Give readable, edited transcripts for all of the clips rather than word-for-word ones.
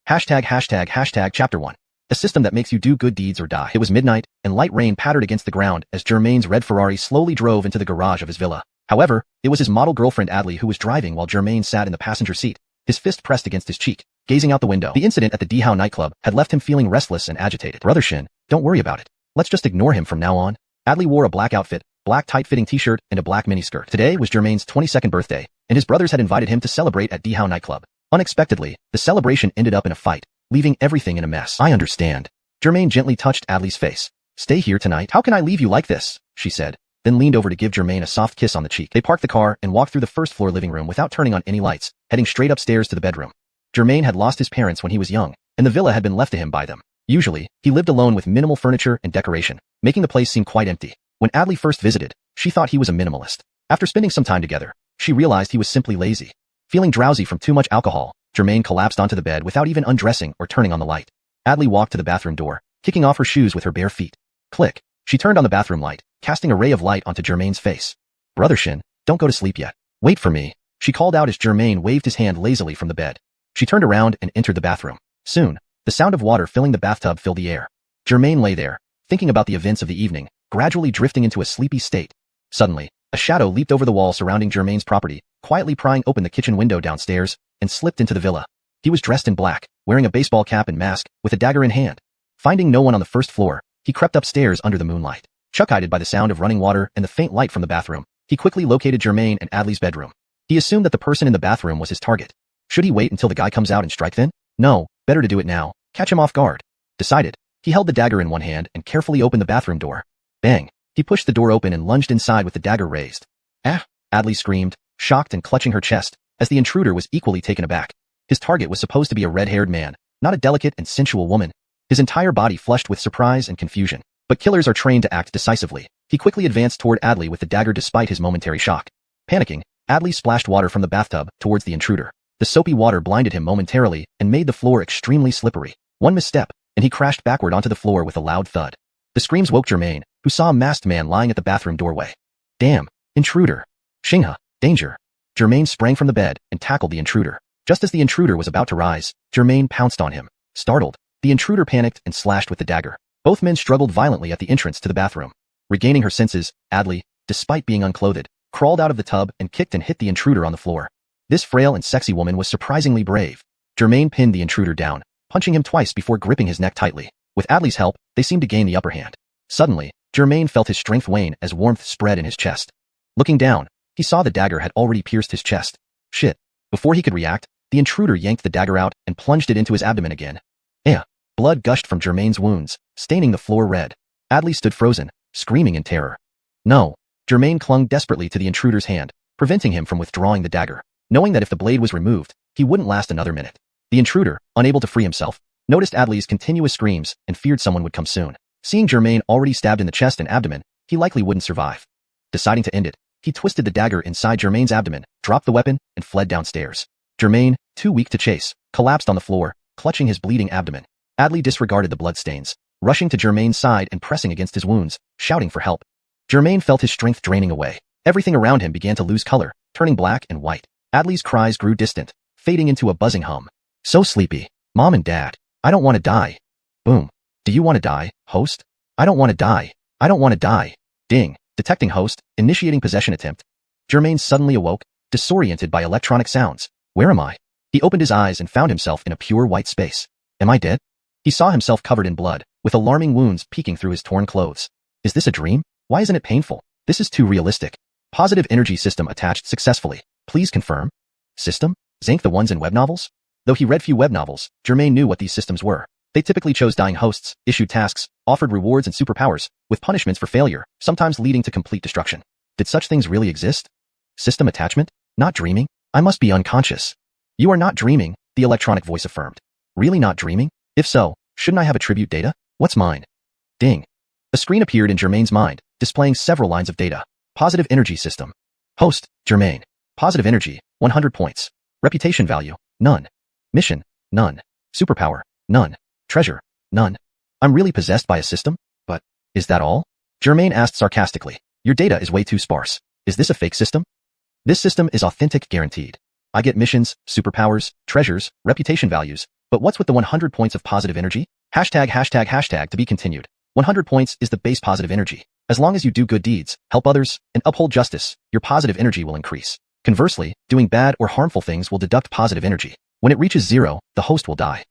Chapter 1. A system that makes you do good deeds or die. It was midnight, and light rain pattered against the ground as Germain's red Ferrari slowly drove into the garage of his villa. However, it was his model girlfriend Adley who was driving while Germain sat in the passenger seat, his fist pressed against his cheek, gazing out the window. The incident at the Dihao nightclub had left him feeling restless and agitated. Brother Shin, don't worry about it. Let's just ignore him from now on. Adley wore a black outfit, black tight-fitting t-shirt, and a black miniskirt. Today was Germain's 22nd birthday, and his brothers had invited him to celebrate at Dihao nightclub. Unexpectedly, the celebration ended up in a fight, leaving everything in a mess. I understand. Germain gently touched Adley's face. Stay here tonight. How can I leave you like this? She said, then leaned over to give Germain a soft kiss on the cheek. They parked the car and walked through the first-floor living room without turning on any lights, heading straight upstairs to the bedroom. Germain had lost his parents when he was young, and the villa had been left to him by them. Usually, he lived alone with minimal furniture and decoration, making the place seem quite empty. When Adley first visited, she thought he was a minimalist. After spending some time together, she realized he was simply lazy. Feeling drowsy from too much alcohol, Germain collapsed onto the bed without even undressing or turning on the light. Adley walked to the bathroom door, kicking off her shoes with her bare feet. Click. She turned on the bathroom light, casting a ray of light onto Germain's face. Brother Shin, don't go to sleep yet. Wait for me, she called out as Germain waved his hand lazily from the bed. She turned around and entered the bathroom. Soon, the sound of water filling the bathtub filled the air. Germain lay there, thinking about the events of the evening, gradually drifting into a sleepy state. Suddenly, a shadow leaped over the wall surrounding Germain's property, quietly prying open the kitchen window downstairs, and slipped into the villa. He was dressed in black, wearing a baseball cap and mask, with a dagger in hand. Finding no one on the first floor, he crept upstairs under the moonlight. Shocked by the sound of running water and the faint light from the bathroom, he quickly located Germain and Adley's bedroom. He assumed that the person in the bathroom was his target. Should he wait until the guy comes out and strike then? No, better to do it now, catch him off guard. Decided, he held the dagger in one hand and carefully opened the bathroom door. Bang! He pushed the door open and lunged inside with the dagger raised. Ah! Adley screamed, shocked and clutching her chest, as the intruder was equally taken aback. His target was supposed to be a red-haired man, not a delicate and sensual woman. His entire body flushed with surprise and confusion. But killers are trained to act decisively. He quickly advanced toward Adley with the dagger despite his momentary shock. Panicking, Adley splashed water from the bathtub towards the intruder. The soapy water blinded him momentarily and made the floor extremely slippery. One misstep, and he crashed backward onto the floor with a loud thud. The screams woke Germain, who saw a masked man lying at the bathroom doorway. Damn! Intruder! Xinghe! Danger! Germain sprang from the bed and tackled the intruder. Just as the intruder was about to rise, Germain pounced on him. Startled, the intruder panicked and slashed with the dagger. Both men struggled violently at the entrance to the bathroom. Regaining her senses, Adley, despite being unclothed, crawled out of the tub and kicked and hit the intruder on the floor. This frail and sexy woman was surprisingly brave. Germain pinned the intruder down, punching him twice before gripping his neck tightly. With Adley's help, they seemed to gain the upper hand. Suddenly, Germain felt his strength wane as warmth spread in his chest. Looking down, he saw the dagger had already pierced his chest. Shit. Before he could react, the intruder yanked the dagger out and plunged it into his abdomen again. Blood gushed from Germain's wounds, staining the floor red. Adley stood frozen, screaming in terror. No. Germain clung desperately to the intruder's hand, preventing him from withdrawing the dagger, knowing that if the blade was removed, he wouldn't last another minute. The intruder, unable to free himself, noticed Adley's continuous screams and feared someone would come soon. Seeing Germain already stabbed in the chest and abdomen, he likely wouldn't survive. Deciding to end it, he twisted the dagger inside Germain's abdomen, dropped the weapon, and fled downstairs. Germain, too weak to chase, collapsed on the floor, clutching his bleeding abdomen. Adley disregarded the bloodstains, rushing to Germain's side and pressing against his wounds, shouting for help. Germain felt his strength draining away. Everything around him began to lose color, turning black and white. Adley's cries grew distant, fading into a buzzing hum. So sleepy. Mom and Dad. I don't want to die. Boom. Do you want to die, host? I don't want to die. I don't want to die. Ding. Detecting host, initiating possession attempt. Germain suddenly awoke, disoriented by electronic sounds. Where am I? He opened his eyes and found himself in a pure white space. Am I dead? He saw himself covered in blood, with alarming wounds peeking through his torn clothes. Is this a dream? Why isn't it painful? This is too realistic. Positive energy system attached successfully. Please confirm. System? Zank the ones in web novels? Though he read few web novels, Germain knew what these systems were. They typically chose dying hosts, issued tasks, offered rewards and superpowers, with punishments for failure, sometimes leading to complete destruction. Did such things really exist? System attachment? Not dreaming? I must be unconscious. You are not dreaming, the electronic voice affirmed. Really not dreaming? If so, shouldn't I have attribute data? What's mine? Ding. A screen appeared in Germain's mind, displaying several lines of data. Positive energy system. Host, Germain. Positive energy, 100 points. Reputation value, none. Mission, none. Superpower, none. Treasure, none. I'm really possessed by a system? But, is that all? Germain asked sarcastically. Your data is way too sparse. Is this a fake system? This system is authentic, guaranteed. I get missions, superpowers, treasures, reputation values, But what's with the 100 points of positive energy? Hashtag to be continued. 100 points is the base positive energy. As long as you do good deeds, help others, and uphold justice, your positive energy will increase. Conversely, doing bad or harmful things will deduct positive energy. When it reaches 0, the host will die.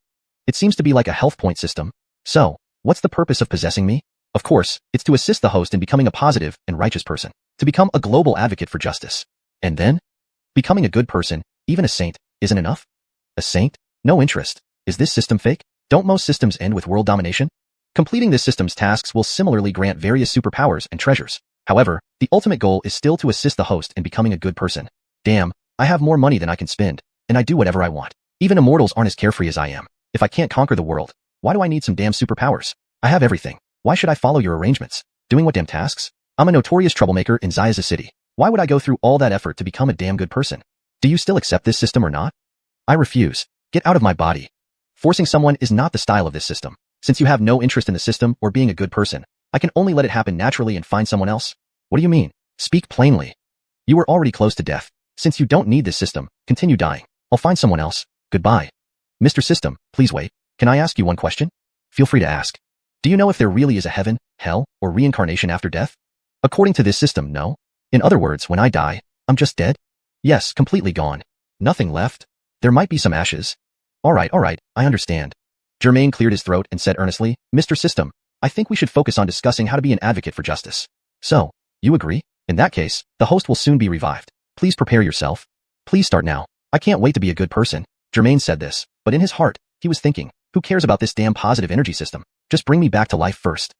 It seems to be like a health point system. So, what's the purpose of possessing me? Of course, it's to assist the host in becoming a positive and righteous person. To become a global advocate for justice. And then? Becoming a good person, even a saint, isn't enough? A saint? No interest. Is this system fake? Don't most systems end with world domination? Completing this system's tasks will similarly grant various superpowers and treasures. However, the ultimate goal is still to assist the host in becoming a good person. Damn, I have more money than I can spend, and I do whatever I want. Even immortals aren't as carefree as I am. If I can't conquer the world, why do I need some damn superpowers? I have everything. Why should I follow your arrangements? Doing what damn tasks? I'm a notorious troublemaker in Xiaoxian city. Why would I go through all that effort to become a damn good person? Do you still accept this system or not? I refuse. Get out of my body. Forcing someone is not the style of this system. Since you have no interest in the system or being a good person, I can only let it happen naturally and find someone else. What do you mean? Speak plainly. You were already close to death. Since you don't need this system, continue dying. I'll find someone else. Goodbye. Mr. System, please wait. Can I ask you one question? Feel free to ask. Do you know if there really is a heaven, hell, or reincarnation after death? According to this system, no. In other words, when I die, I'm just dead? Yes, completely gone. Nothing left. There might be some ashes. All right, I understand. Germain cleared his throat and said earnestly, Mr. System, I think we should focus on discussing how to be an advocate for justice. So, you agree? In that case, the host will soon be revived. Please prepare yourself. Please start now. I can't wait to be a good person. Germain said this, but in his heart, he was thinking, who cares about this damn positive energy system? Just bring me back to life first.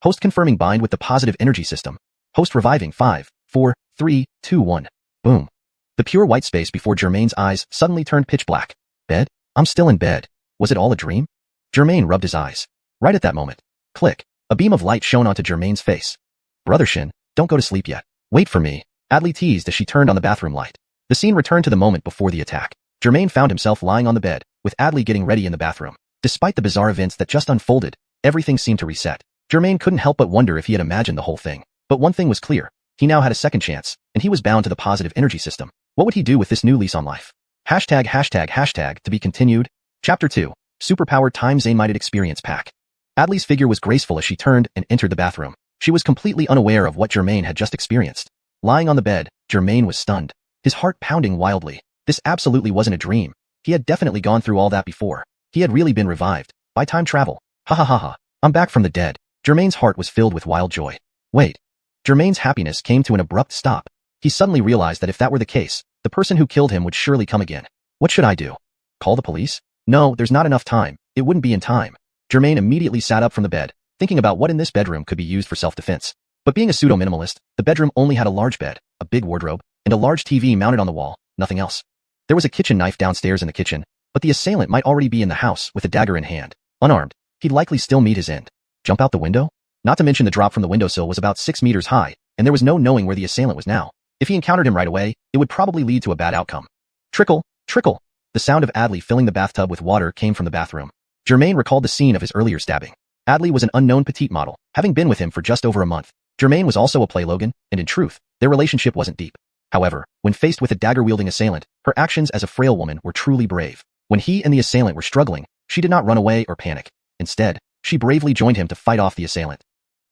Host confirming bind with the positive energy system. Host reviving 5, 4, 3, 2, 1. Boom. The pure white space before Germain's eyes suddenly turned pitch black. Bed? I'm still in bed. Was it all a dream? Germain rubbed his eyes. Right at that moment. Click. A beam of light shone onto Germain's face. Brother Shin, don't go to sleep yet. Wait for me. Adli teased as she turned on the bathroom light. The scene returned to the moment before the attack. Germain found himself lying on the bed, with Adli getting ready in the bathroom. Despite the bizarre events that just unfolded, everything seemed to reset. Germain couldn't help but wonder if he had imagined the whole thing. But one thing was clear. He now had a second chance, and he was bound to the positive energy system. What would he do with this new lease on life? Hashtag to be continued. Chapter 2. Superpowered times Zainmited Experience Pack. Adli's figure was graceful as she turned and entered the bathroom. She was completely unaware of what Germain had just experienced. Lying on the bed, Germain was stunned, his heart pounding wildly. This absolutely wasn't a dream. He had definitely gone through all that before. He had really been revived by time travel. Ha. I'm back from the dead. Germain's heart was filled with wild joy. Wait. Germain's happiness came to an abrupt stop. He suddenly realized that if that were the case, the person who killed him would surely come again. What should I do? Call the police? No, there's not enough time. It wouldn't be in time. Germain immediately sat up from the bed, thinking about what in this bedroom could be used for self-defense. But being a pseudo-minimalist, the bedroom only had a large bed, a big wardrobe, and a large TV mounted on the wall, nothing else. There was a kitchen knife downstairs in the kitchen, but the assailant might already be in the house with a dagger in hand. Unarmed, he'd likely still meet his end. Jump out the window? Not to mention the drop from the windowsill was about 6 meters high, and there was no knowing where the assailant was now. If he encountered him right away, it would probably lead to a bad outcome. Trickle, trickle. The sound of Adli filling the bathtub with water came from the bathroom. Germain recalled the scene of his earlier stabbing. Adli was an unknown petite model, having been with him for just over a month. Germain was also a playlogan, and in truth, their relationship wasn't deep. However, when faced with a dagger-wielding assailant, her actions as a frail woman were truly brave. When he and the assailant were struggling, she did not run away or panic. Instead, she bravely joined him to fight off the assailant.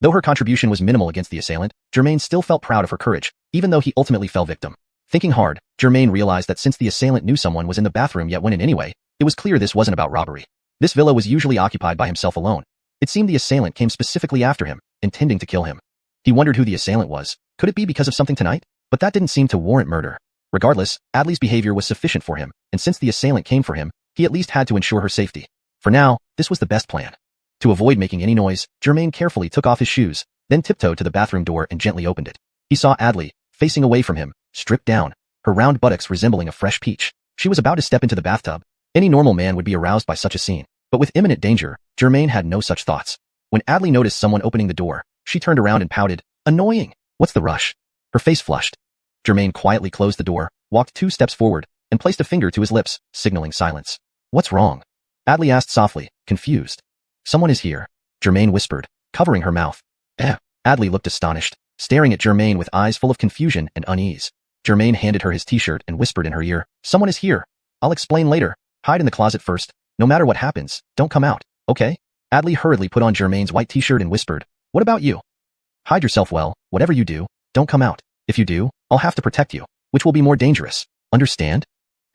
Though her contribution was minimal against the assailant, Germain still felt proud of her courage, even though he ultimately fell victim. Thinking hard, Germain realized that since the assailant knew someone was in the bathroom yet went in anyway, it was clear this wasn't about robbery. This villa was usually occupied by himself alone. It seemed the assailant came specifically after him, intending to kill him. He wondered who the assailant was. Could it be because of something tonight? But that didn't seem to warrant murder. Regardless, Adli's behavior was sufficient for him, and since the assailant came for him, he at least had to ensure her safety. For now, this was the best plan. To avoid making any noise, Germain carefully took off his shoes, then tiptoed to the bathroom door and gently opened it. He saw Adli, facing away from him, stripped down, her round buttocks resembling a fresh peach. She was about to step into the bathtub. Any normal man would be aroused by such a scene. But with imminent danger, Germain had no such thoughts. When Adli noticed someone opening the door, she turned around and pouted, "Annoying! What's the rush?" Her face flushed. Germain quietly closed the door, walked 2 steps forward, and placed a finger to his lips, signaling silence. "What's wrong?" Adli asked softly, confused. "Someone is here," Germain whispered, covering her mouth. Adli looked astonished, staring at Germain with eyes full of confusion and unease. Germain handed her his t-shirt and whispered in her ear, "Someone is here. I'll explain later. Hide in the closet first." No matter what happens, don't come out, okay? Adley hurriedly put on Germain's white t-shirt and whispered, what about you? Hide yourself well, whatever you do, don't come out. If you do, I'll have to protect you, which will be more dangerous. Understand?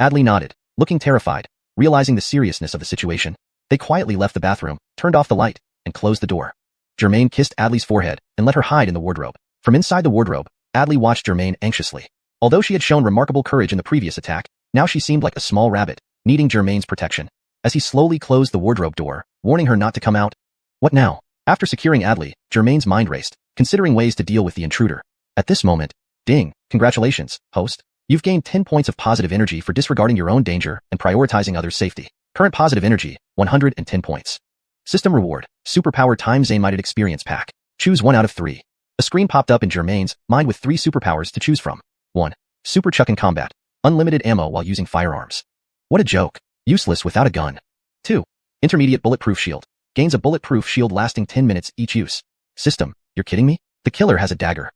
Adley nodded, looking terrified, realizing the seriousness of the situation. They quietly left the bathroom, turned off the light, and closed the door. Germain kissed Adley's forehead and let her hide in the wardrobe. From inside the wardrobe, Adley watched Germain anxiously. Although she had shown remarkable courage in the previous attack, now she seemed like a small rabbit, needing Germain's protection. As he slowly closed the wardrobe door, warning her not to come out. What now? After securing Adley, Germain's mind raced, considering ways to deal with the intruder. At this moment, ding, congratulations, host. You've gained 10 points of positive energy for disregarding your own danger and prioritizing others' safety. Current positive energy, 110 points. System reward, Superpower times Zainmited Experience Pack. Choose 1 out of 3. A screen popped up in Germain's mind with 3 superpowers to choose from. 1. Super Chuck in Combat. Unlimited ammo while using firearms. What a joke. Useless without a gun. 2. Intermediate Bulletproof Shield. Gains a bulletproof shield lasting 10 minutes each use. System, you're kidding me? The killer has a dagger.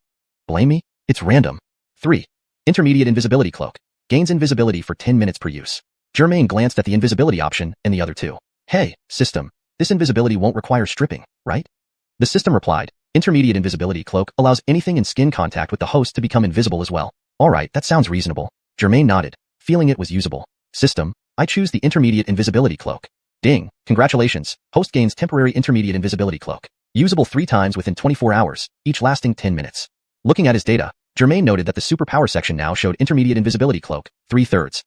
Blame me? It's random. 3. Intermediate Invisibility Cloak. Gains invisibility for 10 minutes per use. Germain glanced at the invisibility option and the other 2. Hey, system, this invisibility won't require stripping, right? The system replied, Intermediate Invisibility Cloak allows anything in skin contact with the host to become invisible as well. Alright, that sounds reasonable. Germain nodded, feeling it was usable. System, I choose the Intermediate Invisibility Cloak. Ding, congratulations, host gains temporary Intermediate Invisibility Cloak. Usable 3 times within 24 hours, each lasting 10 minutes. Looking at his data, Germain noted that the superpower section now showed Intermediate Invisibility Cloak, 3/3.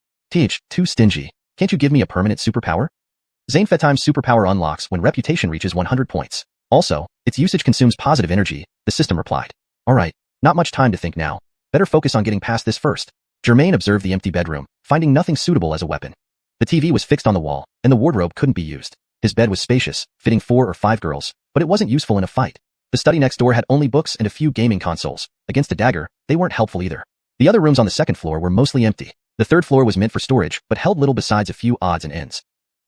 Too stingy. Can't you give me a permanent superpower? Zainfetime's superpower unlocks when reputation reaches 100 points. Also, its usage consumes positive energy, the system replied. Alright, not much time to think now. Better focus on getting past this first. Germain observed the empty bedroom, finding nothing suitable as a weapon. The TV was fixed on the wall, and the wardrobe couldn't be used. His bed was spacious, fitting 4 or 5 girls, but it wasn't useful in a fight. The study next door had only books and a few gaming consoles. Against a dagger, they weren't helpful either. The other rooms on the second floor were mostly empty. The third floor was meant for storage, but held little besides a few odds and ends.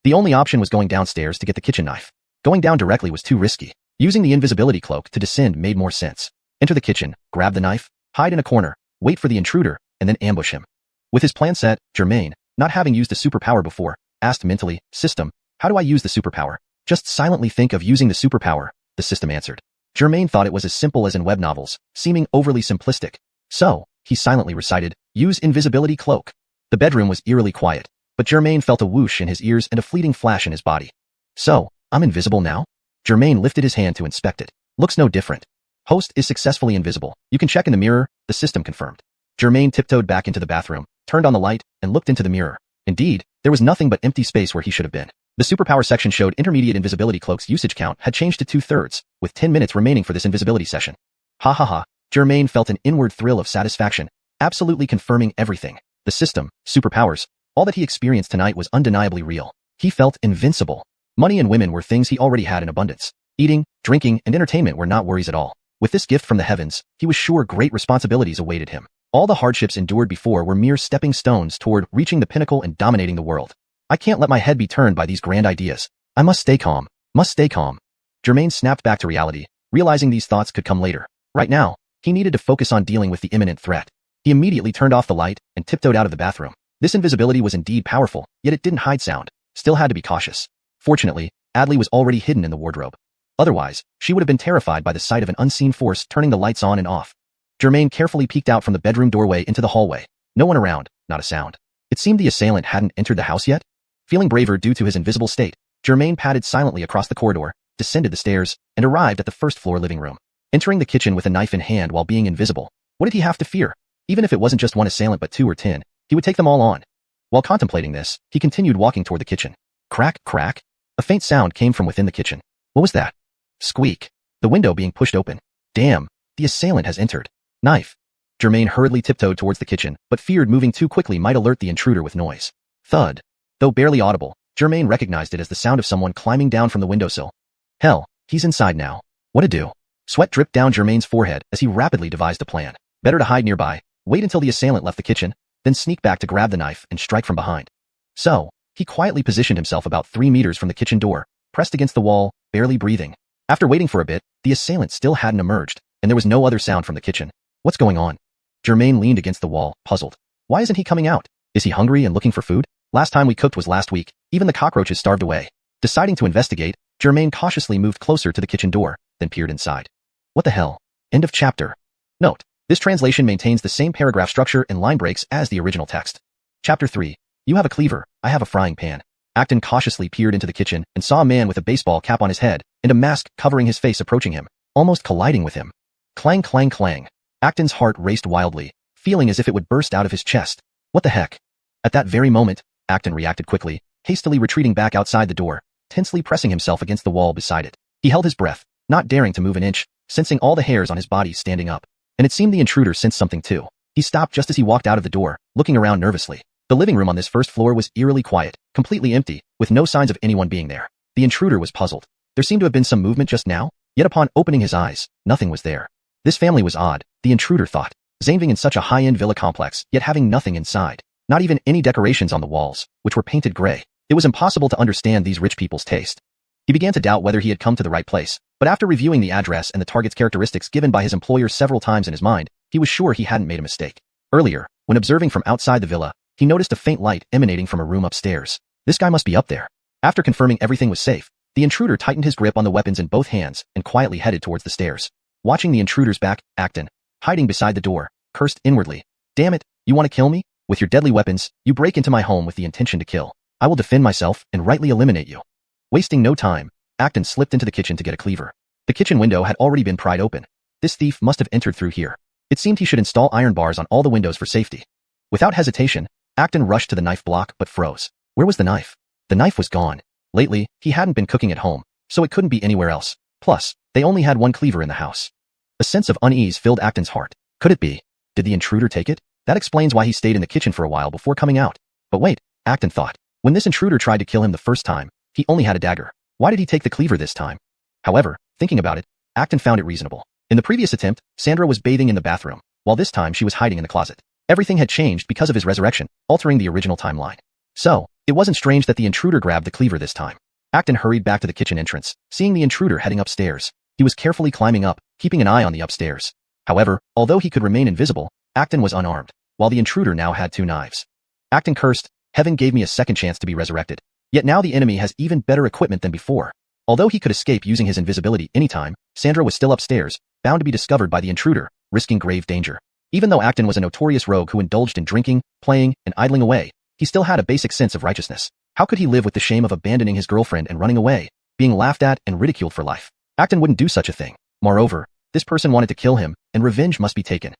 The only option was going downstairs to get the kitchen knife. Going down directly was too risky. Using the invisibility cloak to descend made more sense. Enter the kitchen, grab the knife, hide in a corner, wait for the intruder, and then ambush him. With his plan set, Germain, not having used a superpower before, asked mentally, System, how do I use the superpower? Just silently think of using the superpower, the system answered. Germain thought it was as simple as in web novels, seeming overly simplistic. So, he silently recited, use invisibility cloak. The bedroom was eerily quiet, but Germain felt a whoosh in his ears and a fleeting flash in his body. So, I'm invisible now? Germain lifted his hand to inspect it. Looks no different. Host is successfully invisible. You can check in the mirror, the system confirmed. Germain tiptoed back into the bathroom, turned on the light, and looked into the mirror. Indeed, there was nothing but empty space where he should have been. The superpower section showed Intermediate Invisibility Cloak's usage count had changed to 2/3, with 10 minutes remaining for this invisibility session. Ha ha ha, Germain felt an inward thrill of satisfaction, absolutely confirming everything. The system, superpowers, all that he experienced tonight was undeniably real. He felt invincible. Money and women were things he already had in abundance. Eating, drinking, and entertainment were not worries at all. With this gift from the heavens, he was sure great responsibilities awaited him. All the hardships endured before were mere stepping stones toward reaching the pinnacle and dominating the world. I can't let my head be turned by these grand ideas. I must stay calm. Must stay calm. Germain snapped back to reality, realizing these thoughts could come later. Right now, he needed to focus on dealing with the imminent threat. He immediately turned off the light and tiptoed out of the bathroom. This invisibility was indeed powerful, yet it didn't hide sound. Still had to be cautious. Fortunately, Adley was already hidden in the wardrobe. Otherwise, she would have been terrified by the sight of an unseen force turning the lights on and off. Germain carefully peeked out from the bedroom doorway into the hallway. No one around, not a sound. It seemed the assailant hadn't entered the house yet. Feeling braver due to his invisible state, Germain padded silently across the corridor, descended the stairs, and arrived at the first floor living room. Entering the kitchen with a knife in hand while being invisible, what did he have to fear? Even if it wasn't just one assailant but 2 or 10, he would take them all on. While contemplating this, he continued walking toward the kitchen. Crack, crack. A faint sound came from within the kitchen. What was that? Squeak. The window being pushed open. Damn, the assailant has entered. Knife. Germain hurriedly tiptoed towards the kitchen, but feared moving too quickly might alert the intruder with noise. Thud. Though barely audible, Germain recognized it as the sound of someone climbing down from the windowsill. Hell, he's inside now. What to do? Sweat dripped down Germain's forehead as he rapidly devised a plan. Better to hide nearby, wait until the assailant left the kitchen, then sneak back to grab the knife and strike from behind. So, he quietly positioned himself about 3 meters from the kitchen door, pressed against the wall, barely breathing. After waiting for a bit, the assailant still hadn't emerged, and there was no other sound from the kitchen. What's going on? Germain leaned against the wall, puzzled. Why isn't he coming out? Is he hungry and looking for food? Last time we cooked was last week. Even the cockroaches starved away. Deciding to investigate, Germain cautiously moved closer to the kitchen door, then peered inside. What the hell? End of chapter. Note: this translation maintains the same paragraph structure and line breaks as the original text. Chapter 3. You have a cleaver, I have a frying pan. Acton cautiously peered into the kitchen and saw a man with a baseball cap on his head and a mask covering his face approaching him, almost colliding with him. Clang, clang, clang. Acton's heart raced wildly, feeling as if it would burst out of his chest. What the heck? At that very moment, Acton reacted quickly, hastily retreating back outside the door, tensely pressing himself against the wall beside it. He held his breath, not daring to move an inch, sensing all the hairs on his body standing up. And it seemed the intruder sensed something too. He stopped just as he walked out of the door, looking around nervously. The living room on this first floor was eerily quiet, completely empty, with no signs of anyone being there. The intruder was puzzled. There seemed to have been some movement just now, yet upon opening his eyes, nothing was there. This family was odd, the intruder thought. Zangving in such a high-end villa complex, yet having nothing inside. Not even any decorations on the walls, which were painted gray. It was impossible to understand these rich people's taste. He began to doubt whether he had come to the right place, but after reviewing the address and the target's characteristics given by his employer several times in his mind, he was sure he hadn't made a mistake. Earlier, when observing from outside the villa, he noticed a faint light emanating from a room upstairs. This guy must be up there. After confirming everything was safe, the intruder tightened his grip on the weapons in both hands and quietly headed towards the stairs. Watching the intruder's back, Acton, hiding beside the door, cursed inwardly. Damn it, you want to kill me? With your deadly weapons, you break into my home with the intention to kill. I will defend myself and rightly eliminate you. Wasting no time, Acton slipped into the kitchen to get a cleaver. The kitchen window had already been pried open. This thief must have entered through here. It seemed he should install iron bars on all the windows for safety. Without hesitation, Acton rushed to the knife block but froze. Where was the knife? The knife was gone. Lately, he hadn't been cooking at home, so it couldn't be anywhere else. Plus, they only had one cleaver in the house. A sense of unease filled Acton's heart. Could it be? Did the intruder take it? That explains why he stayed in the kitchen for a while before coming out. But wait, Acton thought. When this intruder tried to kill him the first time, he only had a dagger. Why did he take the cleaver this time? However, thinking about it, Acton found it reasonable. In the previous attempt, Sandra was bathing in the bathroom, while this time she was hiding in the closet. Everything had changed because of his resurrection, altering the original timeline. So, it wasn't strange that the intruder grabbed the cleaver this time. Acton hurried back to the kitchen entrance, seeing the intruder heading upstairs. He was carefully climbing up, keeping an eye on the upstairs. However, although he could remain invisible, Acton was unarmed, while the intruder now had 2 knives. Acton cursed, heaven gave me a second chance to be resurrected. Yet now the enemy has even better equipment than before. Although he could escape using his invisibility anytime, Sandra was still upstairs, bound to be discovered by the intruder, risking grave danger. Even though Acton was a notorious rogue who indulged in drinking, playing, and idling away, he still had a basic sense of righteousness. How could he live with the shame of abandoning his girlfriend and running away, being laughed at and ridiculed for life? Acton wouldn't do such a thing. Moreover, this person wanted to kill him, and revenge must be taken.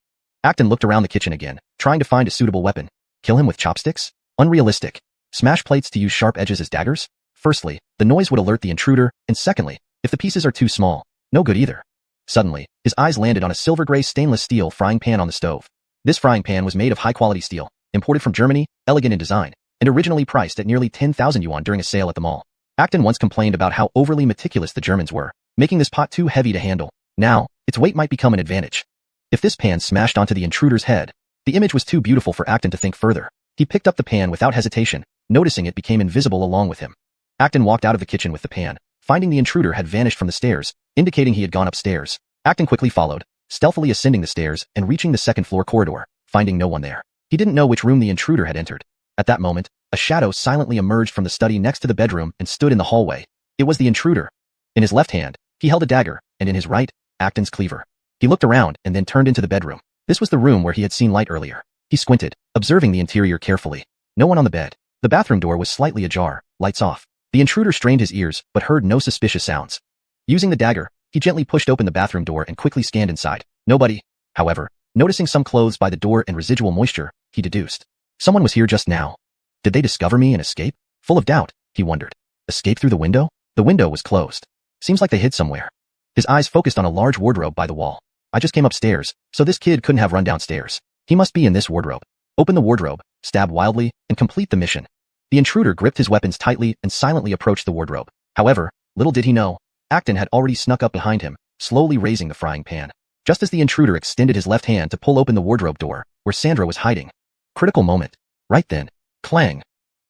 Acton looked around the kitchen again, trying to find a suitable weapon. Kill him with chopsticks? Unrealistic. Smash plates to use sharp edges as daggers? Firstly, the noise would alert the intruder, and secondly, if the pieces are too small, no good either. Suddenly, his eyes landed on a silver-gray stainless steel frying pan on the stove. This frying pan was made of high-quality steel, imported from Germany, elegant in design, and originally priced at nearly 10,000 yuan during a sale at the mall. Acton once complained about how overly meticulous the Germans were, making this pot too heavy to handle. Now, its weight might become an advantage. If this pan smashed onto the intruder's head, the image was too beautiful for Acton to think further. He picked up the pan without hesitation, noticing it became invisible along with him. Acton walked out of the kitchen with the pan, finding the intruder had vanished from the stairs, indicating he had gone upstairs. Acton quickly followed, stealthily ascending the stairs and reaching the second-floor corridor, finding no one there. He didn't know which room the intruder had entered. At that moment, a shadow silently emerged from the study next to the bedroom and stood in the hallway. It was the intruder. In his left hand, he held a dagger, and in his right, Acton's cleaver. He looked around and then turned into the bedroom. This was the room where he had seen light earlier. He squinted, observing the interior carefully. No one on the bed. The bathroom door was slightly ajar, lights off. The intruder strained his ears but heard no suspicious sounds. Using the dagger, he gently pushed open the bathroom door and quickly scanned inside. Nobody. However, noticing some clothes by the door and residual moisture, he deduced. Someone was here just now. Did they discover me and escape? Full of doubt, he wondered. Escape through the window? The window was closed. Seems like they hid somewhere. His eyes focused on a large wardrobe by the wall. I just came upstairs, so this kid couldn't have run downstairs. He must be in this wardrobe. Open the wardrobe, stab wildly, and complete the mission. The intruder gripped his weapons tightly and silently approached the wardrobe. However, little did he know, Acton had already snuck up behind him, slowly raising the frying pan. Just as the intruder extended his left hand to pull open the wardrobe door, where Sandra was hiding. Critical moment. Right then. Clang.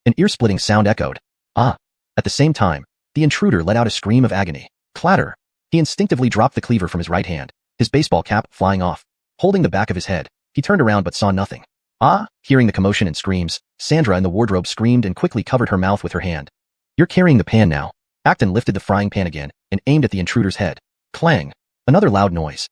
An ear-splitting sound echoed. Ah. At the same time, the intruder let out a scream of agony. Clatter. He instinctively dropped the cleaver from his right hand, his baseball cap flying off. Holding the back of his head, he turned around but saw nothing. Ah! Hearing the commotion and screams, Sandra in the wardrobe screamed and quickly covered her mouth with her hand. You're carrying the pan now. Acton lifted the frying pan again and aimed at the intruder's head. Clang! Another loud noise.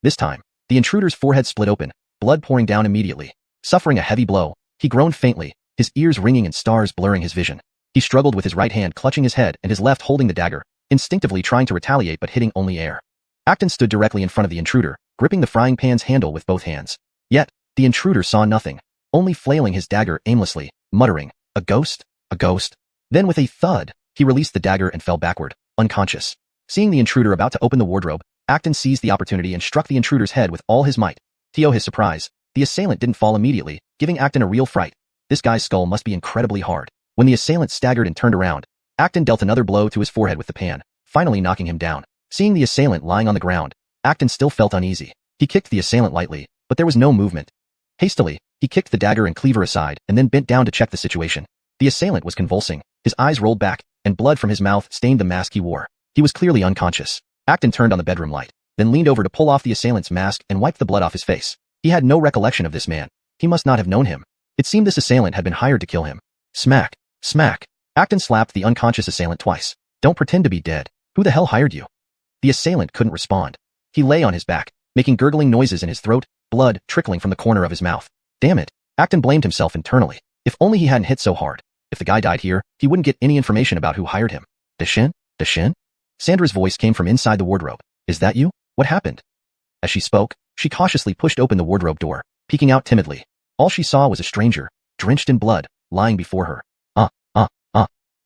This time, the intruder's forehead split open, blood pouring down immediately. Suffering a heavy blow, he groaned faintly, his ears ringing and stars blurring his vision. He struggled with his right hand clutching his head and his left holding the dagger, instinctively trying to retaliate but hitting only air. Acton stood directly in front of the intruder, gripping the frying pan's handle with both hands. Yet, the intruder saw nothing, only flailing his dagger aimlessly, muttering, "A ghost? A ghost?" Then with a thud, he released the dagger and fell backward, unconscious. Seeing the intruder about to open the wardrobe, Acton seized the opportunity and struck the intruder's head with all his might. To his surprise, the assailant didn't fall immediately, giving Acton a real fright. This guy's skull must be incredibly hard. When the assailant staggered and turned around, Acton dealt another blow to his forehead with the pan, finally knocking him down. Seeing the assailant lying on the ground, Acton still felt uneasy. He kicked the assailant lightly, but there was no movement. Hastily, he kicked the dagger and cleaver aside and then bent down to check the situation. The assailant was convulsing, his eyes rolled back, and blood from his mouth stained the mask he wore. He was clearly unconscious. Acton turned on the bedroom light, then leaned over to pull off the assailant's mask and wipe the blood off his face. He had no recollection of this man. He must not have known him. It seemed this assailant had been hired to kill him. Smack! Smack! Acton slapped the unconscious assailant twice. Don't pretend to be dead. Who the hell hired you? The assailant couldn't respond. He lay on his back, making gurgling noises in his throat, blood trickling from the corner of his mouth. Damn it! Acton blamed himself internally. If only he hadn't hit so hard. If the guy died here, he wouldn't get any information about who hired him. Deshin? Deshin? Sandra's voice came from inside the wardrobe. Is that you? What happened? As she spoke, she cautiously pushed open the wardrobe door, peeking out timidly. All she saw was a stranger, drenched in blood, lying before her.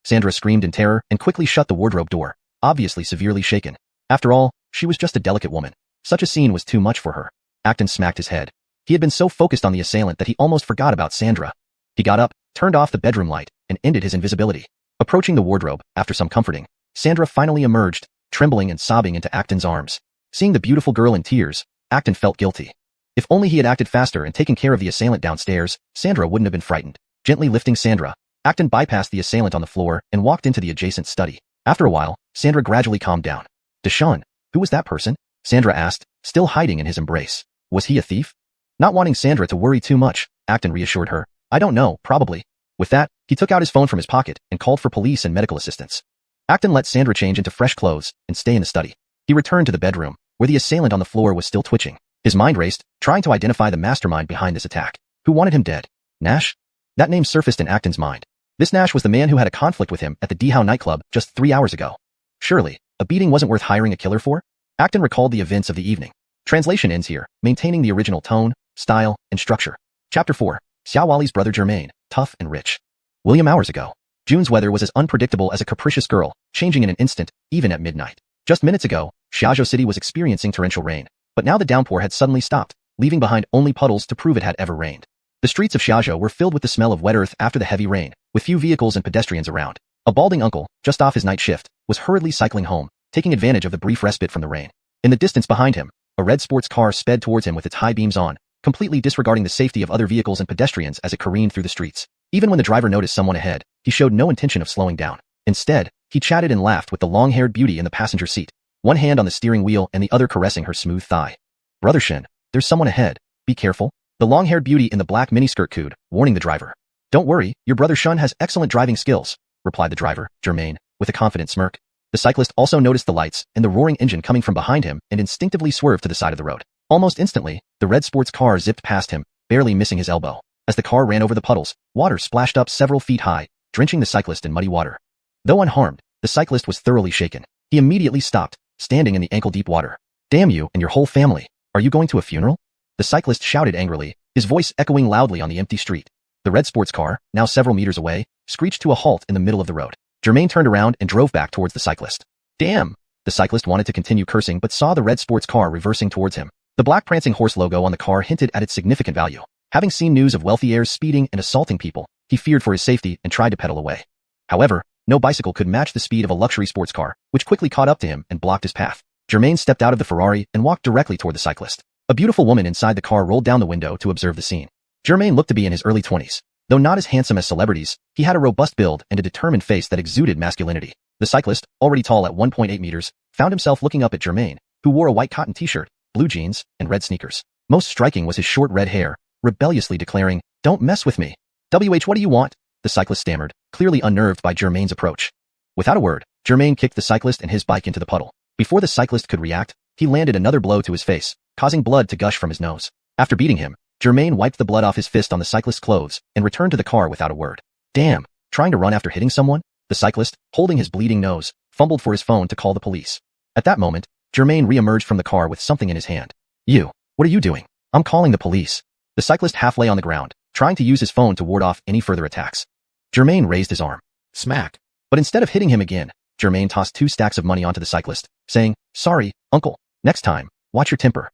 Sandra screamed in terror and quickly shut the wardrobe door, obviously severely shaken. After all, she was just a delicate woman. Such a scene was too much for her. Acton smacked his head. He had been so focused on the assailant that he almost forgot about Sandra. He got up, turned off the bedroom light, and ended his invisibility. Approaching the wardrobe, after some comforting, Sandra finally emerged, trembling and sobbing into Acton's arms. Seeing the beautiful girl in tears, Acton felt guilty. If only he had acted faster and taken care of the assailant downstairs, Sandra wouldn't have been frightened. Gently lifting Sandra, Acton bypassed the assailant on the floor and walked into the adjacent study. After a while, Sandra gradually calmed down. Deshaun, who was that person? Sandra asked, still hiding in his embrace. Was he a thief? Not wanting Sandra to worry too much, Acton reassured her. I don't know, probably. With that, he took out his phone from his pocket and called for police and medical assistance. Acton let Sandra change into fresh clothes and stay in the study. He returned to the bedroom, where the assailant on the floor was still twitching. His mind raced, trying to identify the mastermind behind this attack. Who wanted him dead? Nash? That name surfaced in Acton's mind. This Nash was the man who had a conflict with him at the Dihao nightclub just 3 hours ago. Surely, a beating wasn't worth hiring a killer for? Acton recalled the events of the evening. Translation ends here, maintaining the original tone, style, and structure. Chapter 4. Xiaowali's brother Germain, tough and rich. William hours ago. June's weather was as unpredictable as a capricious girl, changing in an instant, even at midnight. Just minutes ago, Xiaozhou City was experiencing torrential rain, but now the downpour had suddenly stopped, leaving behind only puddles to prove it had ever rained. The streets of Xiaozhou were filled with the smell of wet earth after the heavy rain, with few vehicles and pedestrians around. A balding uncle, just off his night shift, was hurriedly cycling home, taking advantage of the brief respite from the rain. In the distance behind him, a red sports car sped towards him with its high beams on, completely disregarding the safety of other vehicles and pedestrians as it careened through the streets. Even when the driver noticed someone ahead, he showed no intention of slowing down. Instead, he chatted and laughed with the long-haired beauty in the passenger seat, one hand on the steering wheel and the other caressing her smooth thigh. Brother Shin, there's someone ahead. Be careful. The long-haired beauty in the black miniskirt cooed, warning the driver. Don't worry, your brother Shun has excellent driving skills, replied the driver, Germain, with a confident smirk. The cyclist also noticed the lights and the roaring engine coming from behind him and instinctively swerved to the side of the road. Almost instantly, the red sports car zipped past him, barely missing his elbow. As the car ran over the puddles, water splashed up several feet high, drenching the cyclist in muddy water. Though unharmed, the cyclist was thoroughly shaken. He immediately stopped, standing in the ankle-deep water. Damn you and your whole family. Are you going to a funeral? The cyclist shouted angrily, his voice echoing loudly on the empty street. The red sports car, now several meters away, screeched to a halt in the middle of the road. Germain turned around and drove back towards the cyclist. Damn! The cyclist wanted to continue cursing but saw the red sports car reversing towards him. The black prancing horse logo on the car hinted at its significant value. Having seen news of wealthy heirs speeding and assaulting people, he feared for his safety and tried to pedal away. However, no bicycle could match the speed of a luxury sports car, which quickly caught up to him and blocked his path. Germain stepped out of the Ferrari and walked directly toward the cyclist. A beautiful woman inside the car rolled down the window to observe the scene. Germain looked to be in his early 20s. Though not as handsome as celebrities, he had a robust build and a determined face that exuded masculinity. The cyclist, already tall at 1.8 meters, found himself looking up at Germain, who wore a white cotton t-shirt, blue jeans, and red sneakers. Most striking was his short red hair, rebelliously declaring, "Don't mess with me." What do you want? The cyclist stammered, clearly unnerved by Germain's approach. Without a word, Germain kicked the cyclist and his bike into the puddle. Before the cyclist could react, he landed another blow to his face, causing blood to gush from his nose. After beating him, Germain wiped the blood off his fist on the cyclist's clothes and returned to the car without a word. Damn, trying to run after hitting someone? The cyclist, holding his bleeding nose, fumbled for his phone to call the police. At that moment, Germain re-emerged from the car with something in his hand. You, what are you doing? I'm calling the police. The cyclist half lay on the ground, trying to use his phone to ward off any further attacks. Germain raised his arm. Smack. But instead of hitting him again, Germain tossed 2 stacks of money onto the cyclist, saying, "Sorry, uncle. Next time, watch your temper."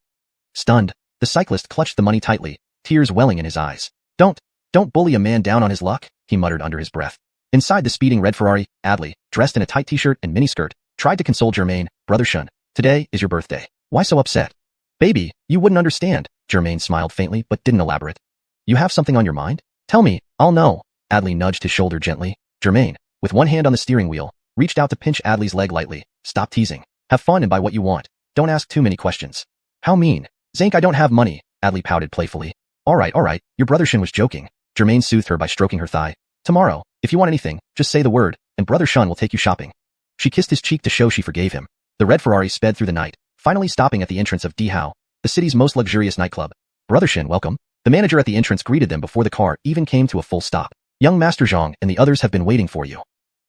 Stunned, the cyclist clutched the money tightly, tears welling in his eyes. Don't bully a man down on his luck," he muttered under his breath. Inside the speeding red Ferrari, Adley, dressed in a tight t-shirt and miniskirt, tried to console Germain. "Brother Shun, today is your birthday. Why so upset?" "Baby, you wouldn't understand." Germain smiled faintly but didn't elaborate. "You have something on your mind? Tell me, I'll know." Adley nudged his shoulder gently. Germain, with one hand on the steering wheel, reached out to pinch Adley's leg lightly. "Stop teasing. Have fun and buy what you want. Don't ask too many questions." "How mean." "Zank, I don't have money," Adley pouted playfully. All right, your brother Shun was joking." Germain soothed her by stroking her thigh. "Tomorrow, if you want anything, just say the word, and brother Shun will take you shopping." She kissed his cheek to show she forgave him. The red Ferrari sped through the night, finally stopping at the entrance of Dihao, the city's most luxurious nightclub. "Brother Shin, welcome." The manager at the entrance greeted them before the car even came to a full stop. "Young Master Zhang and the others have been waiting for you."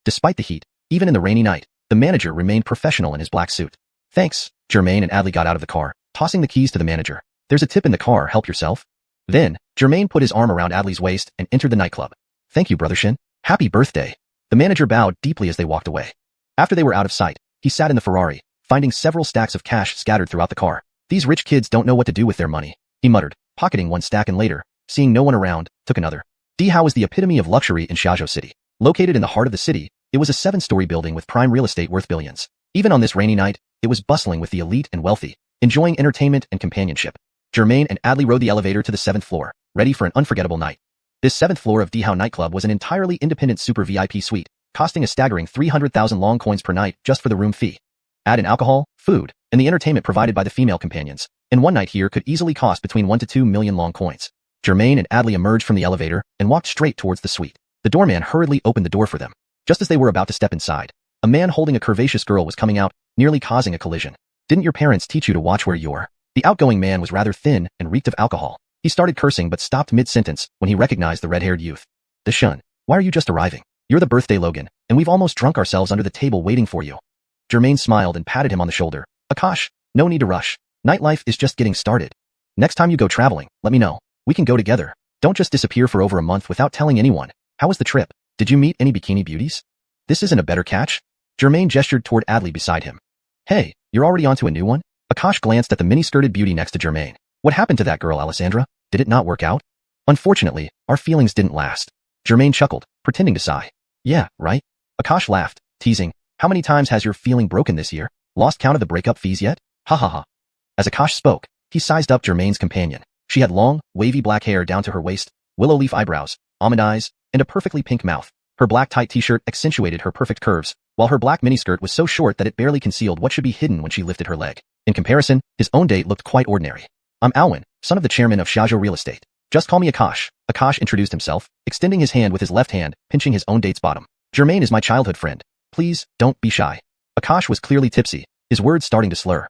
Despite the heat, even in the rainy night, the manager remained professional in his black suit. "Thanks." Germain and Adley got out of the car, tossing the keys to the manager. "There's a tip in the car, help yourself." Then, Germain put his arm around Adley's waist and entered the nightclub. "Thank you, Brother Shin. Happy birthday." The manager bowed deeply as they walked away. After they were out of sight, he sat in the Ferrari, finding several stacks of cash scattered throughout the car. "These rich kids don't know what to do with their money," he muttered, pocketing one stack and later, seeing no one around, took another. Dihao is the epitome of luxury in Xiaozhou City. Located in the heart of the city, it was a 7-story building with prime real estate worth billions. Even on this rainy night, it was bustling with the elite and wealthy, enjoying entertainment and companionship. Germain and Adley rode the elevator to the 7th floor, ready for an unforgettable night. This 7th floor of Dihao nightclub was an entirely independent super VIP suite, costing a staggering 300,000 long coins per night just for the room fee. Add in alcohol, food, and the entertainment provided by the female companions, and one night here could easily cost between 1 to 2 million long coins. Germain and Adley emerged from the elevator and walked straight towards the suite. The doorman hurriedly opened the door for them. Just as they were about to step inside, a man holding a curvaceous girl was coming out, nearly causing a collision. "Didn't your parents teach you to watch where you're?" The outgoing man was rather thin and reeked of alcohol. He started cursing but stopped mid-sentence when he recognized the red-haired youth. "The Shun, why are you just arriving? You're the birthday Logan, and we've almost drunk ourselves under the table waiting for you." Germain smiled and patted him on the shoulder. "Akash, no need to rush. Nightlife is just getting started. Next time you go traveling, let me know. We can go together. Don't just disappear for over a month without telling anyone. How was the trip? Did you meet any bikini beauties?" "This isn't a better catch?" Germain gestured toward Adley beside him. "Hey, you're already onto a new one?" Akash glanced at the mini-skirted beauty next to Germain. "What happened to that girl, Alessandra? Did it not work out?" "Unfortunately, our feelings didn't last." Germain chuckled, pretending to sigh. "Yeah, right?" Akash laughed, teasing. "How many times has your feeling broken this year? Lost count of the breakup fees yet? Ha ha ha." As Akash spoke, he sized up Germain's companion. She had long, wavy black hair down to her waist, willow leaf eyebrows, almond eyes, and a perfectly pink mouth. Her black tight t-shirt accentuated her perfect curves, while her black miniskirt was so short that it barely concealed what should be hidden when she lifted her leg. In comparison, his own date looked quite ordinary. "I'm Alwyn, son of the chairman of Xiaozhou Real Estate. Just call me Akash." Akash introduced himself, extending his hand with his left hand, pinching his own date's bottom. "Germain is my childhood friend. Please, don't be shy." Akash was clearly tipsy, his words starting to slur.